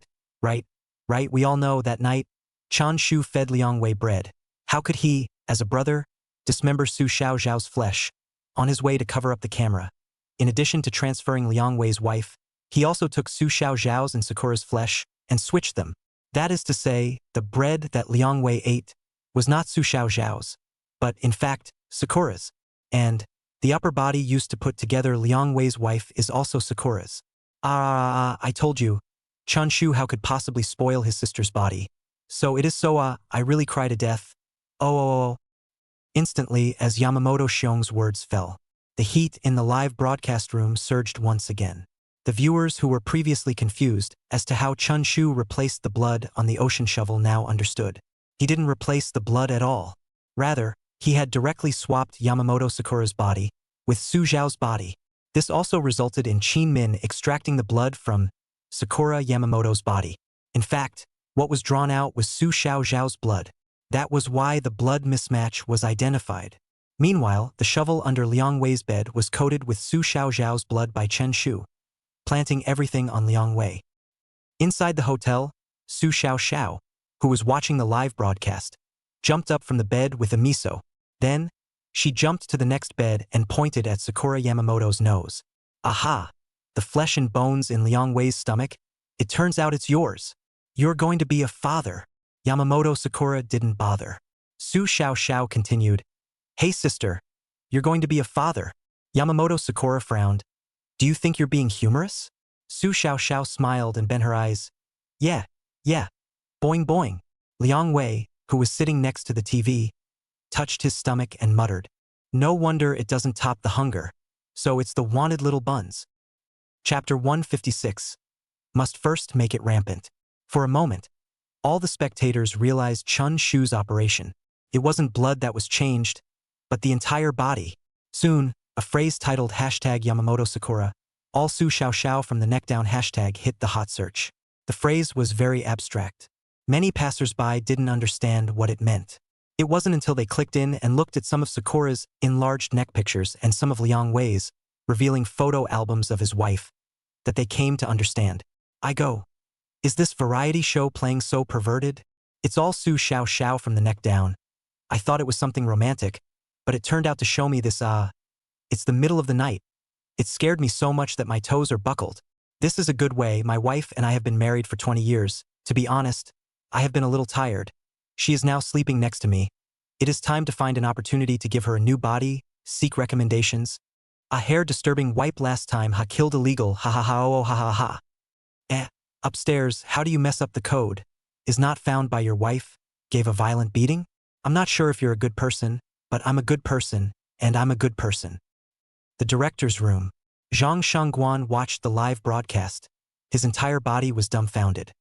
we all know that night, Chun Shu fed Liang Wei bread. How could he, as a brother, dismember Su Xiaoxiao's flesh, on his way to cover up the camera? In addition to transferring Liang Wei's wife, he also took Su Xiaoxiao's and Sakura's flesh and switched them. That is to say, the bread that Liang Wei ate was not Su Xiaoxiao's, but in fact, Sakura's. And the upper body used to put together Liang Wei's wife is also Sakura's. I told you, Chun Shu how could possibly spoil his sister's body. So it is so I really cry to death. Oh. Instantly, as Yamamoto Xiong's words fell, the heat in the live broadcast room surged once again. The viewers who were previously confused as to how Chun Shu replaced the blood on the ocean shovel now understood. He didn't replace the blood at all. Rather, he had directly swapped Yamamoto Sakura's body with Su Xiao's body. This also resulted in Qin Min extracting the blood from Sakura Yamamoto's body. In fact, what was drawn out was Su Xiaoxiao's blood. That was why the blood mismatch was identified. Meanwhile, the shovel under Liang Wei's bed was coated with Su Xiaoxiao's blood by Chen Shu, planting everything on Liang Wei. Inside the hotel, Su Xiaoxiao, who was watching the live broadcast, jumped up from the bed with a miso. Then, she jumped to the next bed and pointed at Sakura Yamamoto's nose. Aha! The flesh and bones in Liang Wei's stomach? It turns out it's yours. You're going to be a father. Yamamoto Sakura didn't bother. Su Xiaoxiao continued, Hey sister, you're going to be a father. Yamamoto Sakura frowned. Do you think you're being humorous? Su Xiaoxiao smiled and bent her eyes. Yeah. Boing boing. Liang Wei, who was sitting next to the TV, touched his stomach and muttered, No wonder it doesn't top the hunger. So it's the wanted little buns. Chapter 156. Must first make it rampant. For a moment, all the spectators realized Chun Shu's operation. It wasn't blood that was changed, but the entire body. Soon, a phrase titled #Yamamoto Sakura, all Su Xiaoxiao from the neck down hashtag hit the hot search. The phrase was very abstract. Many passers-by didn't understand what it meant. It wasn't until they clicked in and looked at some of Sakura's enlarged neck pictures and some of Liang Wei's, revealing photo albums of his wife, that they came to understand. Is this variety show playing so perverted? It's all Su Xiaoxiao from the neck down. I thought it was something romantic, but it turned out to show me this It's the middle of the night. It scared me so much that my toes are buckled. This is a good way. My wife and I have been married for 20 years. To be honest, I have been a little tired. She is now sleeping next to me. It is time to find an opportunity to give her a new body, seek recommendations. A hair-disturbing wipe last time killed illegal ha. Upstairs, how do you mess up the code? Is not found by your wife, gave a violent beating? I'm not sure if you're a good person, but I'm a good person, and I'm a good person. The director's room. Zhang Shangguan watched the live broadcast. His entire body was dumbfounded.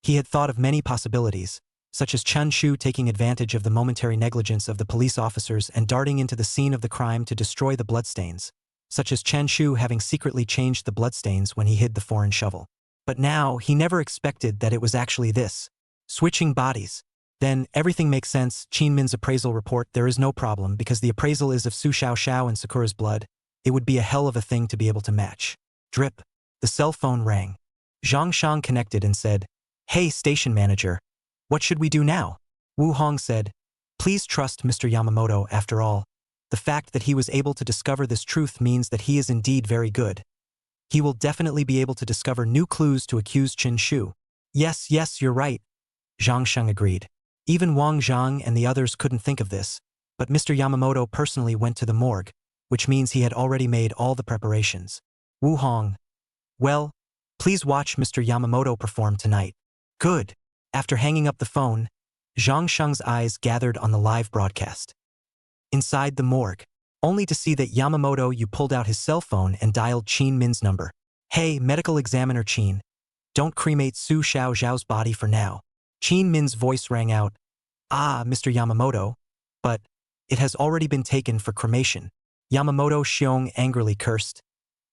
He had thought of many possibilities, such as Chun Shu taking advantage of the momentary negligence of the police officers and darting into the scene of the crime to destroy the bloodstains, such as Chen Shu having secretly changed the bloodstains when he hid the foreign shovel. But now, he never expected that it was actually this. Switching bodies. Then, everything makes sense. Qin Min's appraisal report, there is no problem because the appraisal is of Su Xiaoxiao and Sakura's blood. It would be a hell of a thing to be able to match. Drip. The cell phone rang. Zhang Shang connected and said, "Hey, station manager. What should we do now?" Wu Hong said, "Please trust Mr. Yamamoto after all. The fact that he was able to discover this truth means that he is indeed very good. He will definitely be able to discover new clues to accuse Chen Shu." Yes, you're right. Zhang Sheng agreed. Even Wang Zhang and the others couldn't think of this, but Mr. Yamamoto personally went to the morgue, which means he had already made all the preparations. Wu Hong. "Well, please watch Mr. Yamamoto perform tonight." Good. After hanging up the phone, Zhang Sheng's eyes gathered on the live broadcast. Inside the morgue, only to see that Yamamoto pulled out his cell phone and dialed Qin Min's number. "Hey, medical examiner Qin. Don't cremate Su Xiaoxiao's body for now." Qin Min's voice rang out. "Ah, Mr. Yamamoto. But it has already been taken for cremation." Yamamoto Xiong angrily cursed.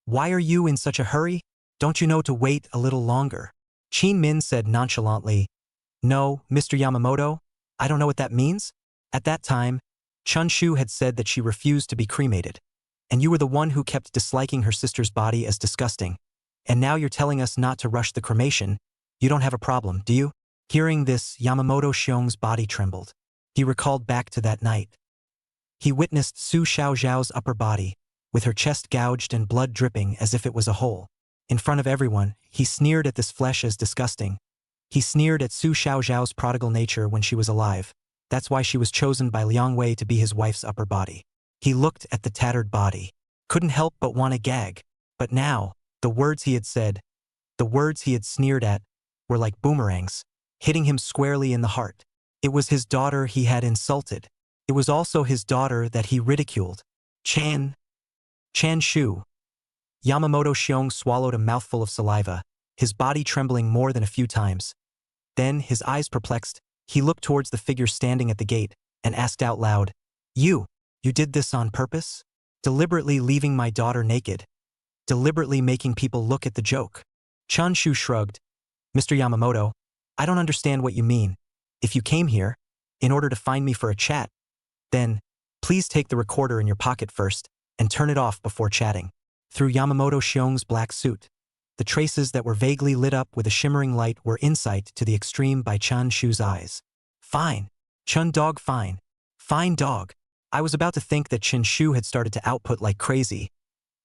"Why are you in such a hurry? Don't you know to wait a little longer?" Qin Min said nonchalantly, "No, Mr. Yamamoto, I don't know what that means." At that time, Chun Shu had said that she refused to be cremated. And you were the one who kept disliking her sister's body as disgusting. And now you're telling us not to rush the cremation. You don't have a problem, do you? Hearing this, Yamamoto Xiong's body trembled. He recalled back to that night. He witnessed Su Xiaoxiao's upper body, with her chest gouged and blood dripping as if it was a hole. In front of everyone, he sneered at this flesh as disgusting. He sneered at Su Xiaoxiao's prodigal nature when she was alive. That's why she was chosen by Liang Wei to be his wife's upper body. He looked at the tattered body. Couldn't help but want to gag. But now, the words he had said, the words he had sneered at, were like boomerangs, hitting him squarely in the heart. It was his daughter he had insulted. It was also his daughter that he ridiculed. Chen Shu. Yamamoto Xiong swallowed a mouthful of saliva, his body trembling more than a few times. Then, his eyes perplexed, he looked towards the figure standing at the gate and asked out loud, You did this on purpose? Deliberately leaving my daughter naked? Deliberately making people look at the joke?" Chun Shu shrugged. "Mr. Yamamoto, I don't understand what you mean. If you came here, in order to find me for a chat, then, please take the recorder in your pocket first and turn it off before chatting." Through Yamamoto Xiong's black suit, the traces that were vaguely lit up with a shimmering light were insight to the extreme by Chun Shu's eyes. "Fine. Chun dog fine. Fine dog." I was about to think that Chen Shu had started to output like crazy,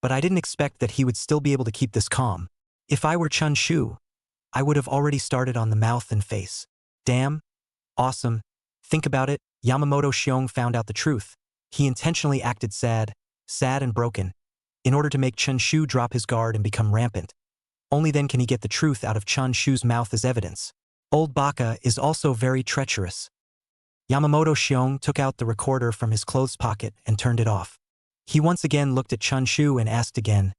but I didn't expect that he would still be able to keep this calm. If I were Chun Shu, I would have already started on the mouth and face. Damn. Awesome. Think about it, Yamamoto Xiong found out the truth. He intentionally acted sad and broken, in order to make Chen Shu drop his guard and become rampant. Only then can he get the truth out of Chun Shu's mouth as evidence. Old Baka is also very treacherous. Yamamoto Xiong took out the recorder from his clothes pocket and turned it off. He once again looked at Chun Shu and asked again,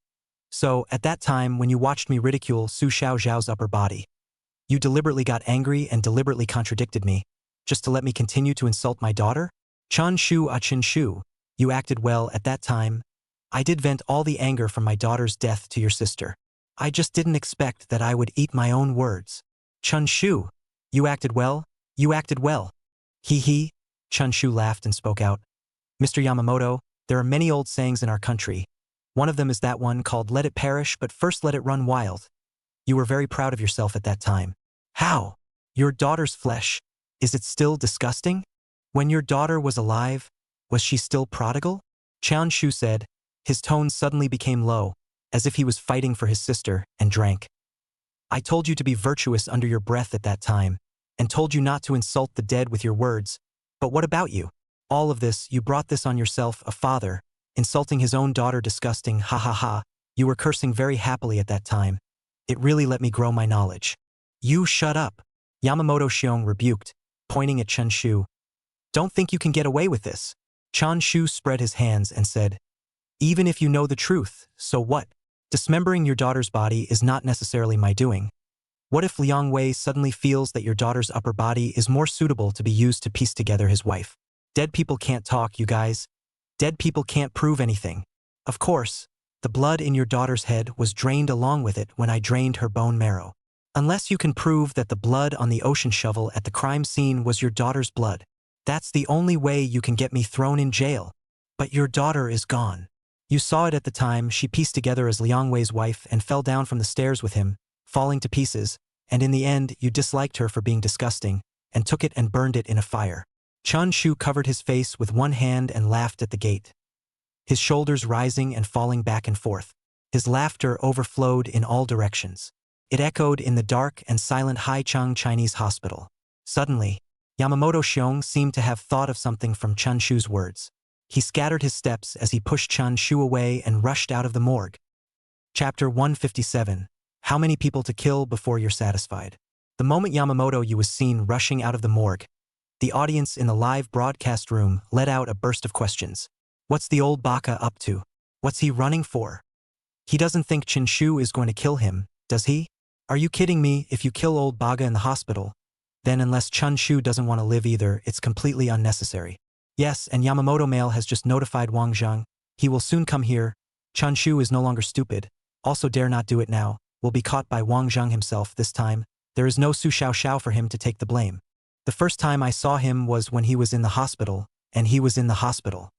"So, at that time when you watched me ridicule Su Xiaoxiao's upper body, you deliberately got angry and deliberately contradicted me, just to let me continue to insult my daughter?" Chun Shu, you acted well at that time. I did vent all the anger from my daughter's death to your sister. I just didn't expect that I would eat my own words. Chun Shu, you acted well. He. Chun Shu laughed and spoke out. "Mr. Yamamoto, there are many old sayings in our country. One of them is that one called 'let it perish but first let it run wild.' You were very proud of yourself at that time. How? Your daughter's flesh, is it still disgusting? When your daughter was alive, was she still prodigal?" Chun Shu said. His tone suddenly became low, as if he was fighting for his sister, and drank. "I told you to be virtuous under your breath at that time, and told you not to insult the dead with your words. But what about you? All of this, you brought this on yourself, a father, insulting his own daughter, disgusting, ha ha ha. You were cursing very happily at that time. It really let me grow my knowledge." "You shut up," Yamamoto Xiong rebuked, pointing at Chun Shu. "Don't think you can get away with this." Chun Shu spread his hands and said, "Even if you know the truth, so what? Dismembering your daughter's body is not necessarily my doing. What if Liang Wei suddenly feels that your daughter's upper body is more suitable to be used to piece together his wife? Dead people can't talk, you guys. Dead people can't prove anything. Of course, the blood in your daughter's head was drained along with it when I drained her bone marrow. Unless you can prove that the blood on the ocean shovel at the crime scene was your daughter's blood, that's the only way you can get me thrown in jail. But your daughter is gone. You saw it at the time she pieced together as Liang Wei's wife and fell down from the stairs with him, falling to pieces, and in the end you disliked her for being disgusting, and took it and burned it in a fire. Chun Shu covered his face with one hand and laughed at the gate, his shoulders rising and falling back and forth. His laughter overflowed in all directions. It echoed in the dark and silent Haicheng Chinese hospital. Suddenly, Yamamoto Xiong seemed to have thought of something from Chun Shu's words. He scattered his steps as he pushed Chun Shu away and rushed out of the morgue. Chapter 157. How many people to kill before you're satisfied? The moment Yamamoto Yu was seen rushing out of the morgue, the audience in the live broadcast room let out a burst of questions. What's the old baka up to? What's he running for? He doesn't think Chen Shu is going to kill him, does he? Are you kidding me? If you kill old Baga in the hospital, then unless Chun Shu doesn't want to live either, it's completely unnecessary. Yes, and Yamamoto Mail has just notified Wang Zhang. He will soon come here. Chun Shu is no longer stupid. Also dare not do it now. Will be caught by Wang Zhang himself this time. There is no Su Xiaoxiao for him to take the blame. The first time I saw him was when he was in the hospital, and he was in the hospital.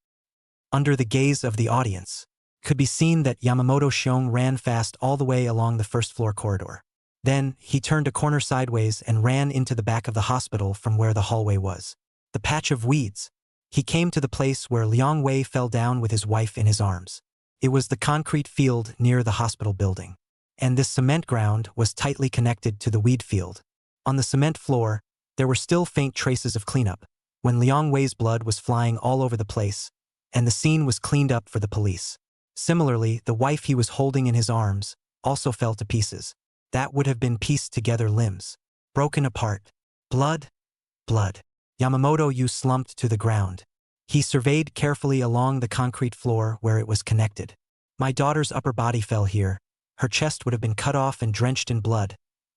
Under the gaze of the audience, could be seen that Yamamoto Xiong ran fast all the way along the first-floor corridor. Then, he turned a corner sideways and ran into the back of the hospital from where the hallway was. The patch of weeds. He came to the place where Liang Wei fell down with his wife in his arms. It was the concrete field near the hospital building. And this cement ground was tightly connected to the weed field. On the cement floor, there were still faint traces of cleanup, when Liang Wei's blood was flying all over the place, and the scene was cleaned up for the police. Similarly, the wife he was holding in his arms also fell to pieces. That would have been pieced together limbs. Broken apart. Blood? Blood. Yamamoto Yu slumped to the ground. He surveyed carefully along the concrete floor where it was connected. My daughter's upper body fell here. Her chest would have been cut off and drenched in blood.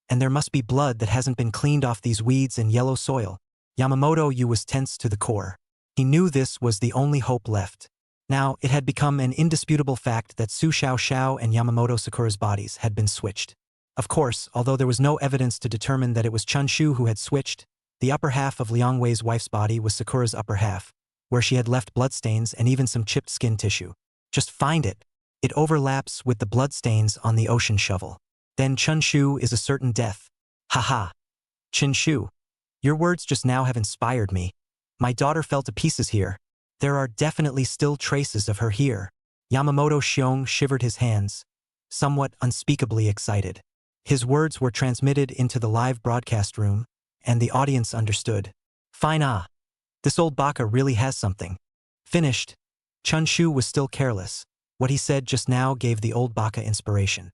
And there must be blood that hasn't been cleaned off these weeds and yellow soil. Yamamoto Yu was tense to the core. He knew this was the only hope left. Now, it had become an indisputable fact that Su Xiaoxiao and Yamamoto Sakura's bodies had been switched. Of course, although there was no evidence to determine that it was Chun Shu who had switched, the upper half of Liang Wei's wife's body was Sakura's upper half, where she had left bloodstains and even some chipped skin tissue. Just find it. It overlaps with the bloodstains on the ocean shovel. Then Chun Shu is a certain death. Haha. Chen Shu. Your words just now have inspired me. My daughter fell to pieces here. There are definitely still traces of her here. Yamamoto Xiong shivered his hands, somewhat unspeakably excited. His words were transmitted into the live broadcast room, and the audience understood. Fine ah. This old baka really has something. Finished. Chun Shu was still careless. What he said just now gave the old baka inspiration.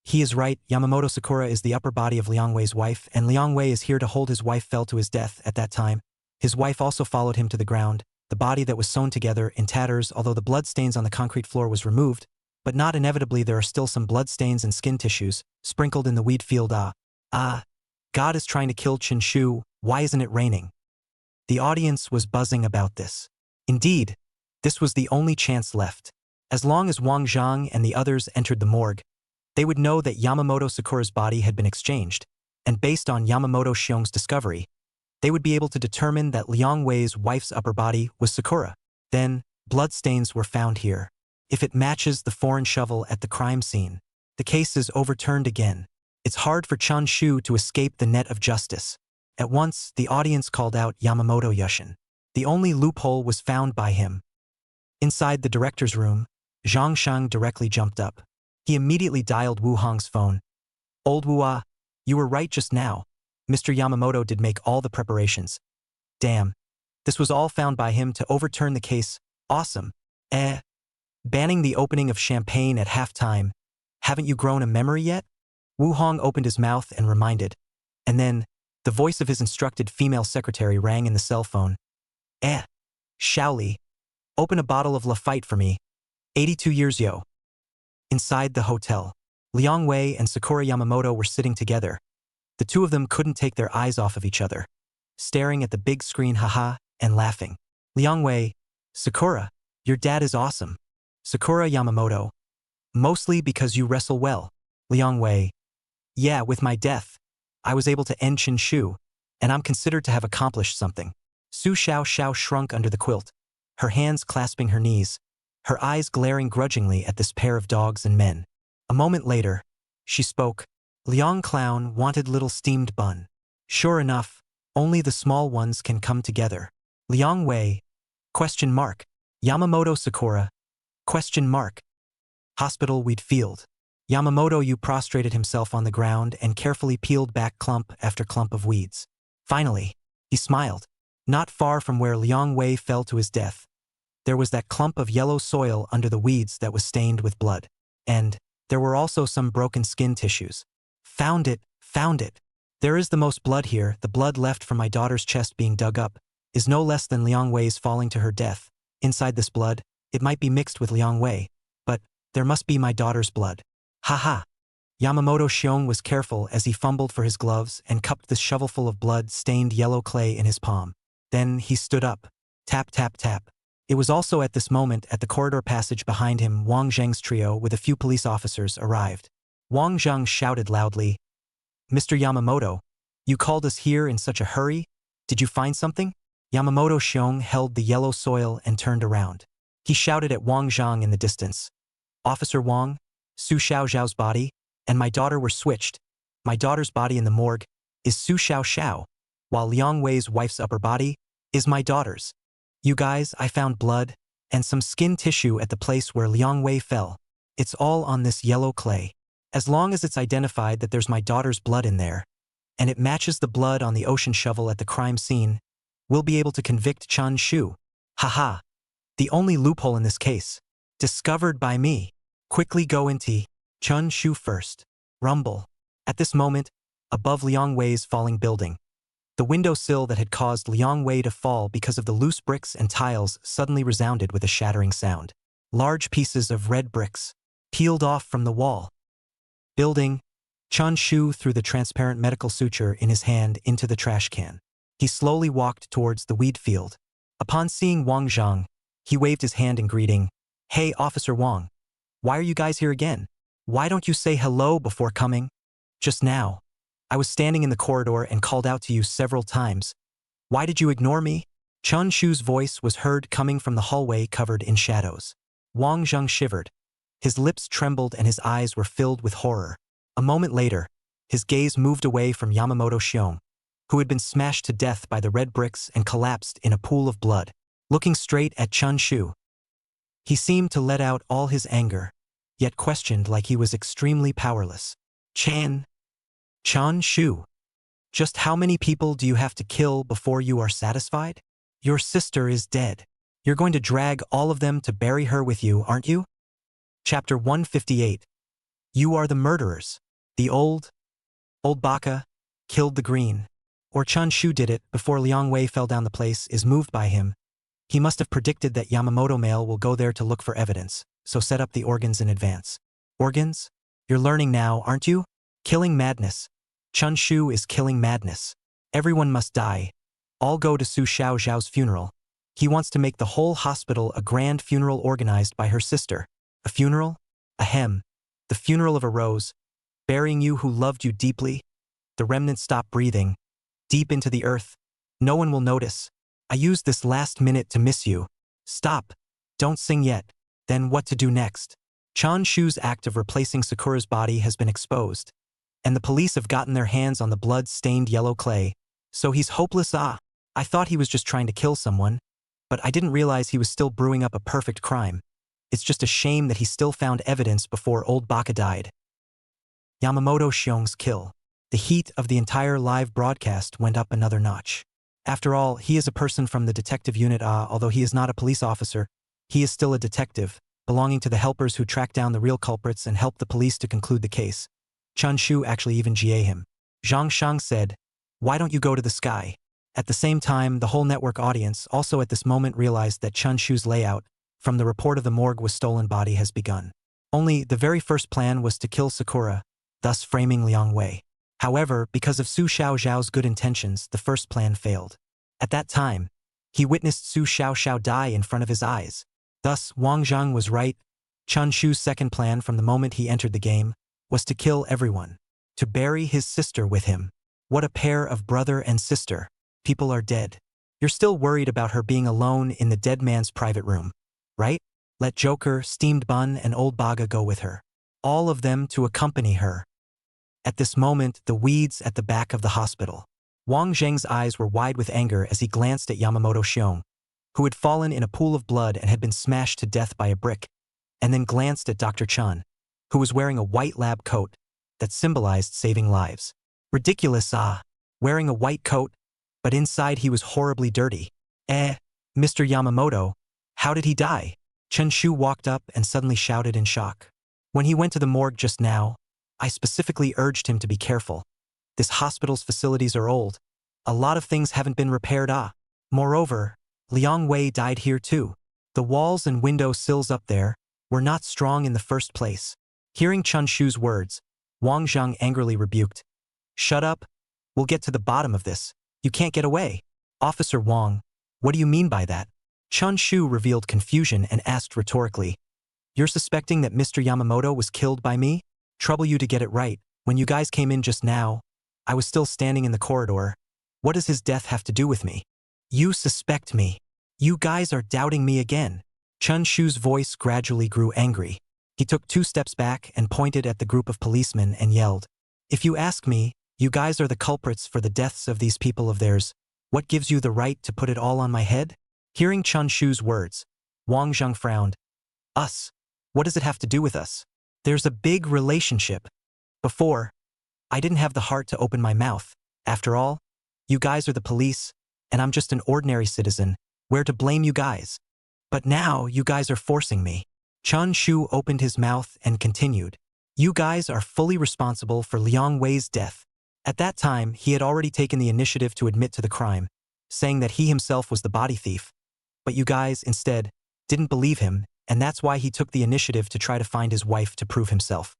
He is right, Yamamoto Sakura is the upper body of Liang Wei's wife, and Liang Wei is here to hold his wife fell to his death at that time. His wife also followed him to the ground, the body that was sewn together in tatters although the bloodstains on the concrete floor was removed, but not inevitably there are still some bloodstains and skin tissues, sprinkled in the weed field. God is trying to kill Chen Shu, why isn't it raining? The audience was buzzing about this. Indeed, this was the only chance left. As long as Wang Zhang and the others entered the morgue, they would know that Yamamoto Sakura's body had been exchanged, and based on Yamamoto Xiong's discovery, they would be able to determine that Liang Wei's wife's upper body was Sakura. Then, bloodstains were found here. If it matches the foreign shovel at the crime scene, the case is overturned again. It's hard for Chun Shu to escape the net of justice. At once, the audience called out Yamamoto Yushin. The only loophole was found by him. Inside the director's room, Zhang Sheng directly jumped up. He immediately dialed Wu Hong's phone. Old Wu, you were right just now. Mr. Yamamoto did make all the preparations. Damn. This was all found by him to overturn the case. Awesome. Banning the opening of champagne at halftime. Haven't you grown a memory yet? Wu Hong opened his mouth and reminded. And then, the voice of his instructed female secretary rang in the cell phone. Shaoli. Open a bottle of Lafite for me. 82 years yo. Inside the hotel, Liang Wei and Sakura Yamamoto were sitting together. The two of them couldn't take their eyes off of each other, staring at the big screen haha and laughing. Liang Wei, Sakura, your dad is awesome. Sakura Yamamoto, mostly because you wrestle well. Liang Wei, yeah, with my death, I was able to end Chen Shu, and I'm considered to have accomplished something. Su Xiaoxiao shrunk under the quilt, her hands clasping her knees, her eyes glaring grudgingly at this pair of dogs and men. A moment later, she spoke. Liang Clown wanted little steamed bun. Sure enough, only the small ones can come together. Liang Wei, question mark. Yamamoto Sakura, question mark. Hospital Wheat Field. Yamamoto Yu prostrated himself on the ground and carefully peeled back clump after clump of weeds. Finally, he smiled. Not far from where Liang Wei fell to his death, there was that clump of yellow soil under the weeds that was stained with blood. And there were also some broken skin tissues. Found it, found it. There is the most blood here. The blood left from my daughter's chest being dug up is no less than Liang Wei's falling to her death. Inside this blood, it might be mixed with Liang Wei, but there must be my daughter's blood. Ha. Yamamoto Xiong was careful as he fumbled for his gloves and cupped the shovelful of blood-stained yellow clay in his palm. Then he stood up. Tap, tap, tap. It was also at this moment at the corridor passage behind him Wang Zheng's trio with a few police officers arrived. Wang Zheng shouted loudly, Mr. Yamamoto, you called us here in such a hurry? Did you find something? Yamamoto Xiong held the yellow soil and turned around. He shouted at Wang Zhang in the distance. Officer Wang, Su Xiaoxiao's body, and my daughter were switched. My daughter's body in the morgue is Su Xiaoxiao, while Liang Wei's wife's upper body is my daughter's. You guys, I found blood and some skin tissue at the place where Liang Wei fell. It's all on this yellow clay. As long as it's identified that there's my daughter's blood in there, and it matches the blood on the ocean shovel at the crime scene, we'll be able to convict Chun Shu. Haha. The only loophole in this case. Discovered by me. Quickly go into Chun Shu first. Rumble. At this moment, above Liang Wei's falling building, the windowsill that had caused Liang Wei to fall because of the loose bricks and tiles suddenly resounded with a shattering sound. Large pieces of red bricks peeled off from the wall. Building, Chun Shu threw the transparent medical suture in his hand into the trash can. He slowly walked towards the weed field. Upon seeing Wang Zhang, he waved his hand in greeting. Hey, Officer Wang. Why are you guys here again? Why don't you say hello before coming? Just now, I was standing in the corridor and called out to you several times. Why did you ignore me? Chun Shu's voice was heard coming from the hallway covered in shadows. Wang Zhang shivered. His lips trembled and his eyes were filled with horror. A moment later, his gaze moved away from Yamamoto Xiong, who had been smashed to death by the red bricks and collapsed in a pool of blood. Looking straight at Chun Shu, he seemed to let out all his anger, yet questioned like he was extremely powerless. Chun Shu, just how many people do you have to kill before you are satisfied? Your sister is dead. You're going to drag all of them to bury her with you, aren't you? Chapter 158. You are the murderers. The old baka killed the green. Or Chun Shu did it before Liang Wei fell down the place is moved by him. He must have predicted that Yamamoto male will go there to look for evidence, so set up the organs in advance. Organs? You're learning now, aren't you? Killing madness. Chun Shu is killing madness. Everyone must die. All go to Su Xiaoxiao's funeral. He wants to make the whole hospital a grand funeral organized by her sister. A funeral? Ahem. The funeral of a rose. Burying you who loved you deeply. The remnants stop breathing. Deep into the earth. No one will notice. I used this last minute to miss you. Stop. Don't sing yet. Then what to do next? Chun Shu's act of replacing Sakura's body has been exposed, and the police have gotten their hands on the blood-stained yellow clay, so he's hopeless. I thought he was just trying to kill someone, but I didn't realize he was still brewing up a perfect crime. It's just a shame that he still found evidence before old Baka died. Yamamoto Xiong's kill. The heat of the entire live broadcast went up another notch. After all, he is a person from the detective unit. Although he is not a police officer, he is still a detective, belonging to the helpers who track down the real culprits and help the police to conclude the case. Chun Shu actually even GA him. Zhang Shang said, "Why don't you go to the sky?" At the same time, the whole network audience also at this moment realized that Chun Shu's layout from the report of the morgue with stolen body has begun. Only the very first plan was to kill Sakura, thus framing Liang Wei. However, because of Su Xiaoxiao's good intentions, the first plan failed. At that time, he witnessed Su Xiaoxiao die in front of his eyes. Thus, Wang Zhang was right. Chun Shu's second plan from the moment he entered the game was to kill everyone, to bury his sister with him. What a pair of brother and sister. People are dead. You're still worried about her being alone in the dead man's private room, right? Let Joker, Steamed Bun, and Old Baga go with her. All of them to accompany her. At this moment, the weeds at the back of the hospital. Wang Zheng's eyes were wide with anger as he glanced at Yamamoto Xiong, who had fallen in a pool of blood and had been smashed to death by a brick, and then glanced at Dr. Chun, who was wearing a white lab coat that symbolized saving lives. Ridiculous, wearing a white coat, but inside he was horribly dirty. Mr. Yamamoto, how did he die? Chen Shu walked up and suddenly shouted in shock. When he went to the morgue just now, I specifically urged him to be careful. This hospital's facilities are old. A lot of things haven't been repaired. Moreover, Liang Wei died here too. The walls and window sills up there were not strong in the first place. Hearing Chun Shu's words, Wang Zhang angrily rebuked. Shut up. We'll get to the bottom of this. You can't get away. Officer Wang, what do you mean by that? Chun Shu revealed confusion and asked rhetorically. You're suspecting that Mr. Yamamoto was killed by me? Trouble you to get it right. When you guys came in just now, I was still standing in the corridor. What does his death have to do with me? You suspect me. You guys are doubting me again. Chun Shu's voice gradually grew angry. He took 2 steps back and pointed at the group of policemen and yelled, If you ask me, you guys are the culprits for the deaths of these people of theirs. What gives you the right to put it all on my head? Hearing Chun Shu's words, Wang Zhang frowned. Us? What does it have to do with us? There's a big relationship. Before, I didn't have the heart to open my mouth. After all, you guys are the police, and I'm just an ordinary citizen. Where to blame you guys? But now you guys are forcing me. Chun Shu opened his mouth and continued. You guys are fully responsible for Liang Wei's death. At that time, he had already taken the initiative to admit to the crime, saying that he himself was the body thief. But you guys, instead, didn't believe him, and that's why he took the initiative to try to find his wife to prove himself.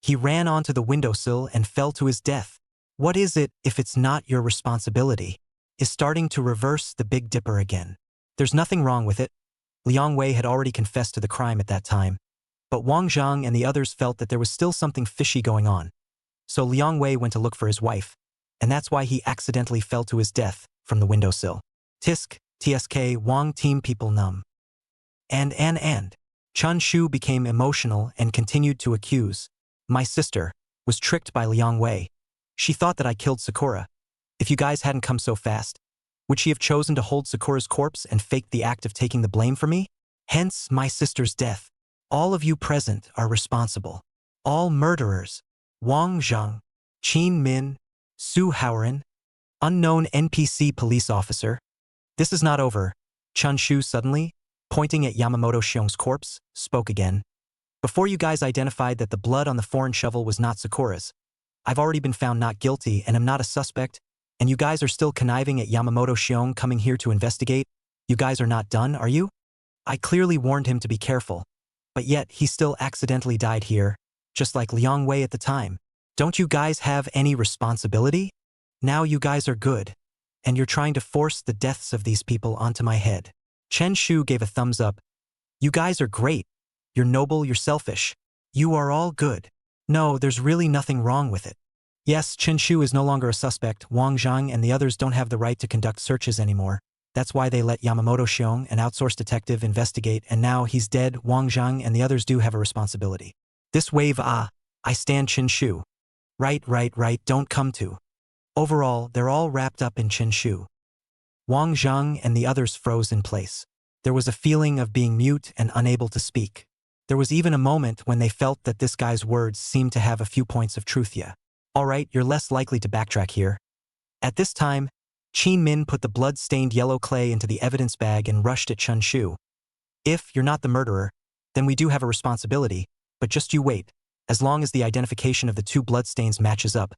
He ran onto the windowsill and fell to his death. What is it if it's not your responsibility? Is starting to reverse the Big Dipper again. There's nothing wrong with it. Liang Wei had already confessed to the crime at that time, but Wang Zhang and the others felt that there was still something fishy going on. So Liang Wei went to look for his wife, and that's why he accidentally fell to his death from the windowsill. Tisk, TSK, Wang team people numb. And. Chun Shu became emotional and continued to accuse. My sister was tricked by Liang Wei. She thought that I killed Sakura. If you guys hadn't come so fast, would she have chosen to hold Sakura's corpse and faked the act of taking the blame for me? Hence my sister's death. All of you present are responsible. All murderers. Wang Zhang, Qin Min, Suharan, unknown NPC police officer. This is not over. Chun Shu suddenly, pointing at Yamamoto Xiong's corpse, spoke again. Before you guys identified that the blood on the foreign shovel was not Sakura's, I've already been found not guilty and am not a suspect, and you guys are still conniving at Yamamoto Xiong coming here to investigate? You guys are not done, are you? I clearly warned him to be careful, but yet he still accidentally died here, just like Liang Wei at the time. Don't you guys have any responsibility? Now you guys are good, and you're trying to force the deaths of these people onto my head. Chen Shu gave a thumbs up. You guys are great. You're noble, you're selfish. You are all good. No, there's really nothing wrong with it. Yes, Chen Shu is no longer a suspect. Wang Zhang and the others don't have the right to conduct searches anymore. That's why they let Yamamoto Xiong, an outsourced detective, investigate, and now he's dead. Wang Zhang and the others do have a responsibility. This wave, I stand Chen Shu. Right, don't come to. Overall, they're all wrapped up in Chen Shu. Wang Zhang and the others froze in place. There was a feeling of being mute and unable to speak. There was even a moment when they felt that this guy's words seemed to have a few points of truth. Yeah. All right, you're less likely to backtrack here. At this time, Qin Min put the blood-stained yellow clay into the evidence bag and rushed at Chun Shu. If you're not the murderer, then we do have a responsibility, but just you wait. As long as the identification of the 2 bloodstains matches up,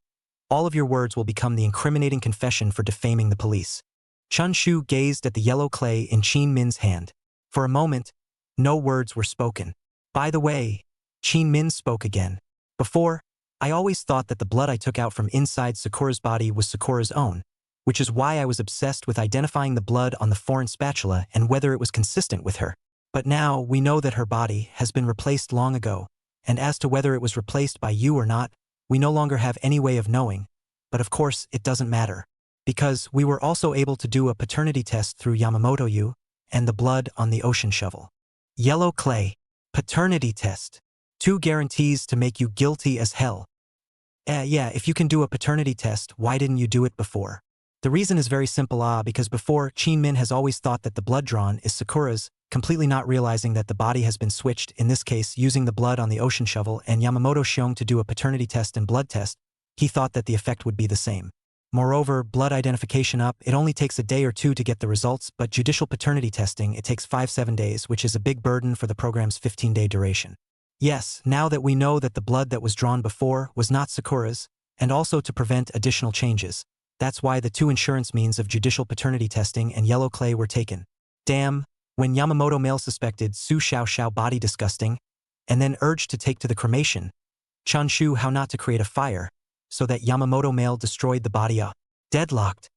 all of your words will become the incriminating confession for defaming the police. Chun Shu gazed at the yellow clay in Qin Min's hand. For a moment, no words were spoken. By the way, Qin Min spoke again. Before, I always thought that the blood I took out from inside Sakura's body was Sakura's own, which is why I was obsessed with identifying the blood on the foreign spatula and whether it was consistent with her. But now we know that her body has been replaced long ago, and as to whether it was replaced by you or not, we no longer have any way of knowing. But of course, it doesn't matter, because we were also able to do a paternity test through Yamamoto-yu and the blood on the ocean shovel. Yellow clay. Paternity test. 2 guarantees to make you guilty as hell. Yeah, if you can do a paternity test, why didn't you do it before? The reason is very simple, because before, Min has always thought that the blood drawn is Sakura's, completely not realizing that the body has been switched, in this case using the blood on the ocean shovel and Yamamoto Xiong to do a paternity test and blood test. He thought that the effect would be the same. Moreover, blood identification it only takes a day or 2 to get the results, but judicial paternity testing it takes 5-7 days, which is a big burden for the program's 15-day duration. Yes, now that we know that the blood that was drawn before was not Sakura's, and also to prevent additional changes, that's why the 2 insurance means of judicial paternity testing and yellow clay were taken. Damn, when Yamamoto male suspected Su Xiaoxiao body disgusting, and then urged to take to the cremation, Chun Shu how not to create a fire, so that Yamamoto male destroyed the body. Deadlocked.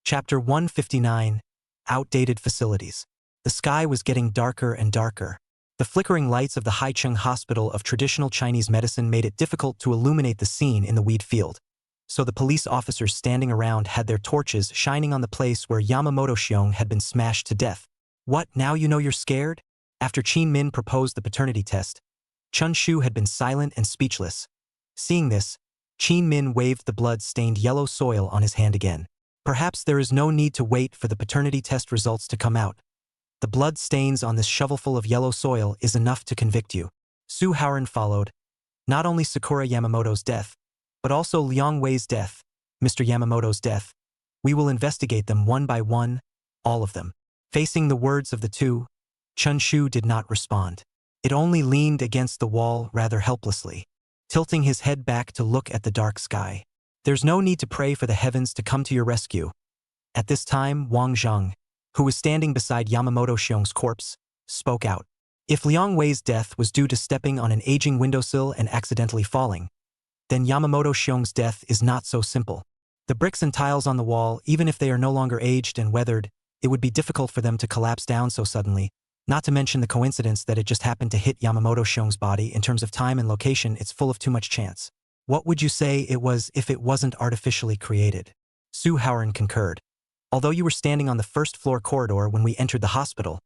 Chapter 159. Outdated facilities. The sky was getting darker and darker. The flickering lights of the Haicheng Hospital of Traditional Chinese Medicine made it difficult to illuminate the scene in the wheat field. So the police officers standing around had their torches shining on the place where Yamamoto Xiong had been smashed to death. What, now you know you're scared? After Qin Min proposed the paternity test, Chun Shu had been silent and speechless. Seeing this, Qin Min waved the blood-stained yellow soil on his hand again. Perhaps there is no need to wait for the paternity test results to come out. The blood stains on this shovelful of yellow soil is enough to convict you. Suharan followed. Not only Sakura Yamamoto's death, but also Liang Wei's death, Mr. Yamamoto's death. We will investigate them one by one, all of them. Facing the words of the 2, Chun Shu did not respond. It only leaned against the wall rather helplessly, tilting his head back to look at the dark sky. There's no need to pray for the heavens to come to your rescue. At this time, Wang Zheng, who was standing beside Yamamoto Xiong's corpse, spoke out. If Liang Wei's death was due to stepping on an aging windowsill and accidentally falling, then Yamamoto Xiong's death is not so simple. The bricks and tiles on the wall, even if they are no longer aged and weathered, it would be difficult for them to collapse down so suddenly, not to mention the coincidence that it just happened to hit Yamamoto Xiong's body. In terms of time and location, it's full of too much chance. What would you say it was if it wasn't artificially created? Suharan concurred. Although you were standing on the first-floor corridor when we entered the hospital,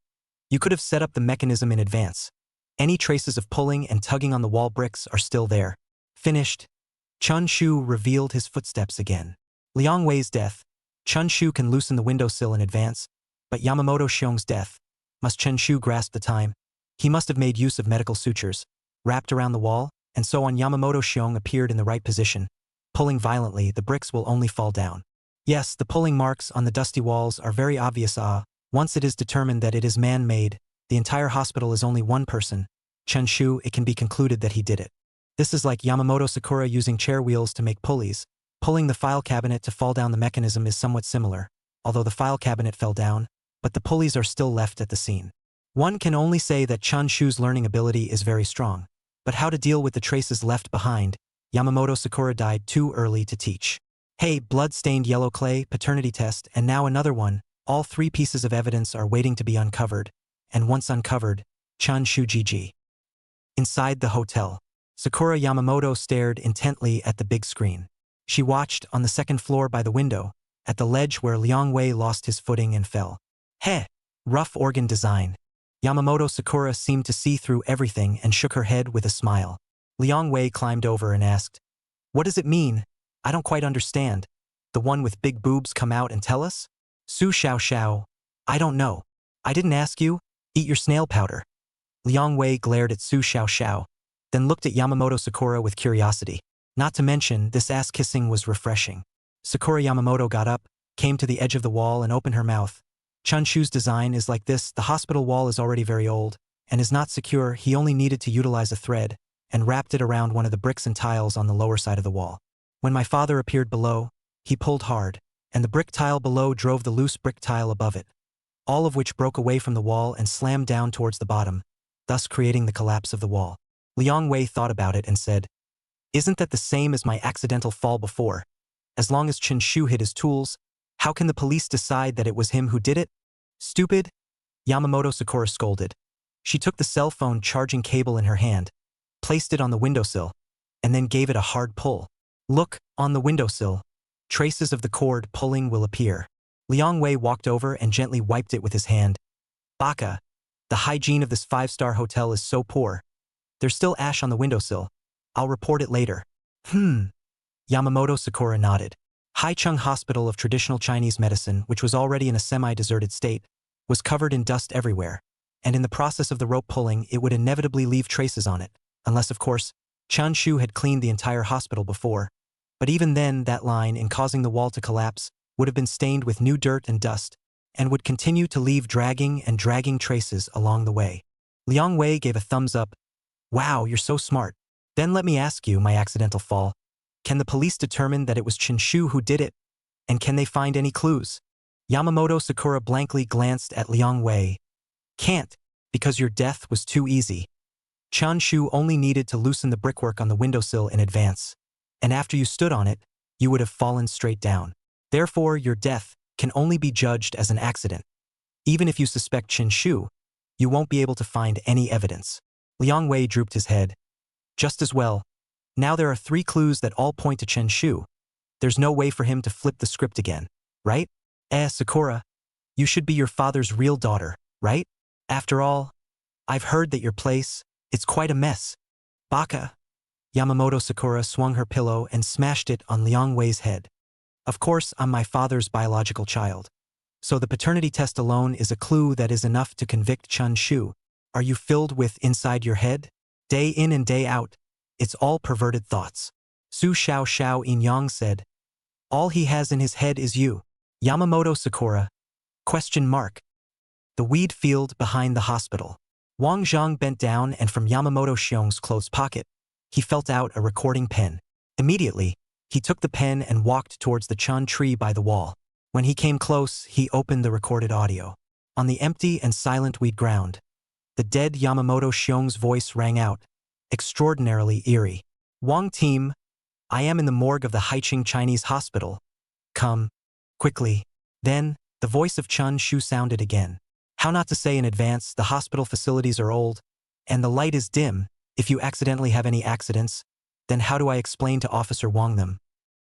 you could have set up the mechanism in advance. Any traces of pulling and tugging on the wall bricks are still there. Finished. Chun Shu revealed his footsteps again. Liang Wei's death. Chun Shu can loosen the windowsill in advance, but Yamamoto Xiong's death. Must Chen Shu grasp the time? He must have made use of medical sutures, wrapped around the wall, and so on Yamamoto Xiong appeared in the right position. Pulling violently, the bricks will only fall down. Yes, the pulling marks on the dusty walls are very obvious. Once it is determined that it is man-made, the entire hospital is only one person, Chen Shu, it can be concluded that he did it. This is like Yamamoto Sakura using chair wheels to make pulleys. Pulling the file cabinet to fall down the mechanism is somewhat similar, although the file cabinet fell down, but the pulleys are still left at the scene. One can only say that Chun Shu's learning ability is very strong, but how to deal with the traces left behind, Yamamoto Sakura died too early to teach. Hey, blood-stained yellow clay, paternity test, and now another one. All 3 pieces of evidence are waiting to be uncovered, and once uncovered, Chun Shu GG. Inside the hotel, Sakura Yamamoto stared intently at the big screen. She watched on the second floor by the window, at the ledge where Liang Wei lost his footing and fell. Heh! Rough organ design. Yamamoto Sakura seemed to see through everything and shook her head with a smile. Liang Wei climbed over and asked, "What does it mean? I don't quite understand. The one with big boobs come out and tell us?" Su Xiaoxiao. I don't know. I didn't ask you. Eat your snail powder. Liang Wei glared at Su Xiaoxiao, then looked at Yamamoto Sakura with curiosity. Not to mention, this ass-kissing was refreshing. Sakura Yamamoto got up, came to the edge of the wall and opened her mouth. Chun Shu's design is like this. The hospital wall is already very old, and is not secure. He only needed to utilize a thread, and wrapped it around one of the bricks and tiles on the lower side of the wall. When my father appeared below, he pulled hard, and the brick tile below drove the loose brick tile above it, all of which broke away from the wall and slammed down towards the bottom, thus creating the collapse of the wall. Liang Wei thought about it and said, Isn't that the same as my accidental fall before? As long as Chen Shu hid his tools, how can the police decide that it was him who did it? Stupid, Yamamoto Sakura scolded. She took the cell phone charging cable in her hand, placed it on the windowsill, and then gave it a hard pull. Look, on the windowsill. Traces of the cord pulling will appear. Liang Wei walked over and gently wiped it with his hand. Baka, the hygiene of this 5-star hotel is so poor. There's still ash on the windowsill. I'll report it later. Yamamoto Sakura nodded. Haicheng Hospital of Traditional Chinese Medicine, which was already in a semi-deserted state, was covered in dust everywhere, and in the process of the rope pulling it would inevitably leave traces on it, unless of course, Chun Shu had cleaned the entire hospital before. But even then, that line, in causing the wall to collapse, would have been stained with new dirt and dust, and would continue to leave dragging traces along the way. Liang Wei gave a thumbs up. Wow, you're so smart. Then let me ask you, my accidental fall. Can the police determine that it was Chen Shu who did it? And can they find any clues? Yamamoto Sakura blankly glanced at Liang Wei. Can't, because your death was too easy. Chun Shu only needed to loosen the brickwork on the windowsill in advance, and after you stood on it, you would have fallen straight down. Therefore, your death can only be judged as an accident. Even if you suspect Chen Shu, you won't be able to find any evidence. Liang Wei drooped his head. Just as well. Now there are 3 clues that all point to Chen Shu. There's no way for him to flip the script again, right? Sakura, you should be your father's real daughter, right? After all, I've heard that your place, it's quite a mess. Baka. Yamamoto Sakura swung her pillow and smashed it on Liang Wei's head. Of course, I'm my father's biological child. So the paternity test alone is a clue that is enough to convict Chun Shu. Are you filled with inside your head? Day in and day out, it's all perverted thoughts. Su Xiaoxiao Yang said. All he has in his head is you. Yamamoto Sakura. ? The weed field behind the hospital. Wang Zhang bent down and from Yamamoto Xiong's clothes pocket, he felt out a recording pen. Immediately, he took the pen and walked towards the chun tree by the wall. When he came close, he opened the recorded audio. On the empty and silent weed ground, the dead Yamamoto Xiong's voice rang out, extraordinarily eerie. Wang team, I am in the morgue of the Haicheng Chinese Hospital. Come, quickly. Then, the voice of Chun Shu sounded again. How not to say in advance, the hospital facilities are old, and the light is dim. If you accidentally have any accidents, then how do I explain to Officer Wang them?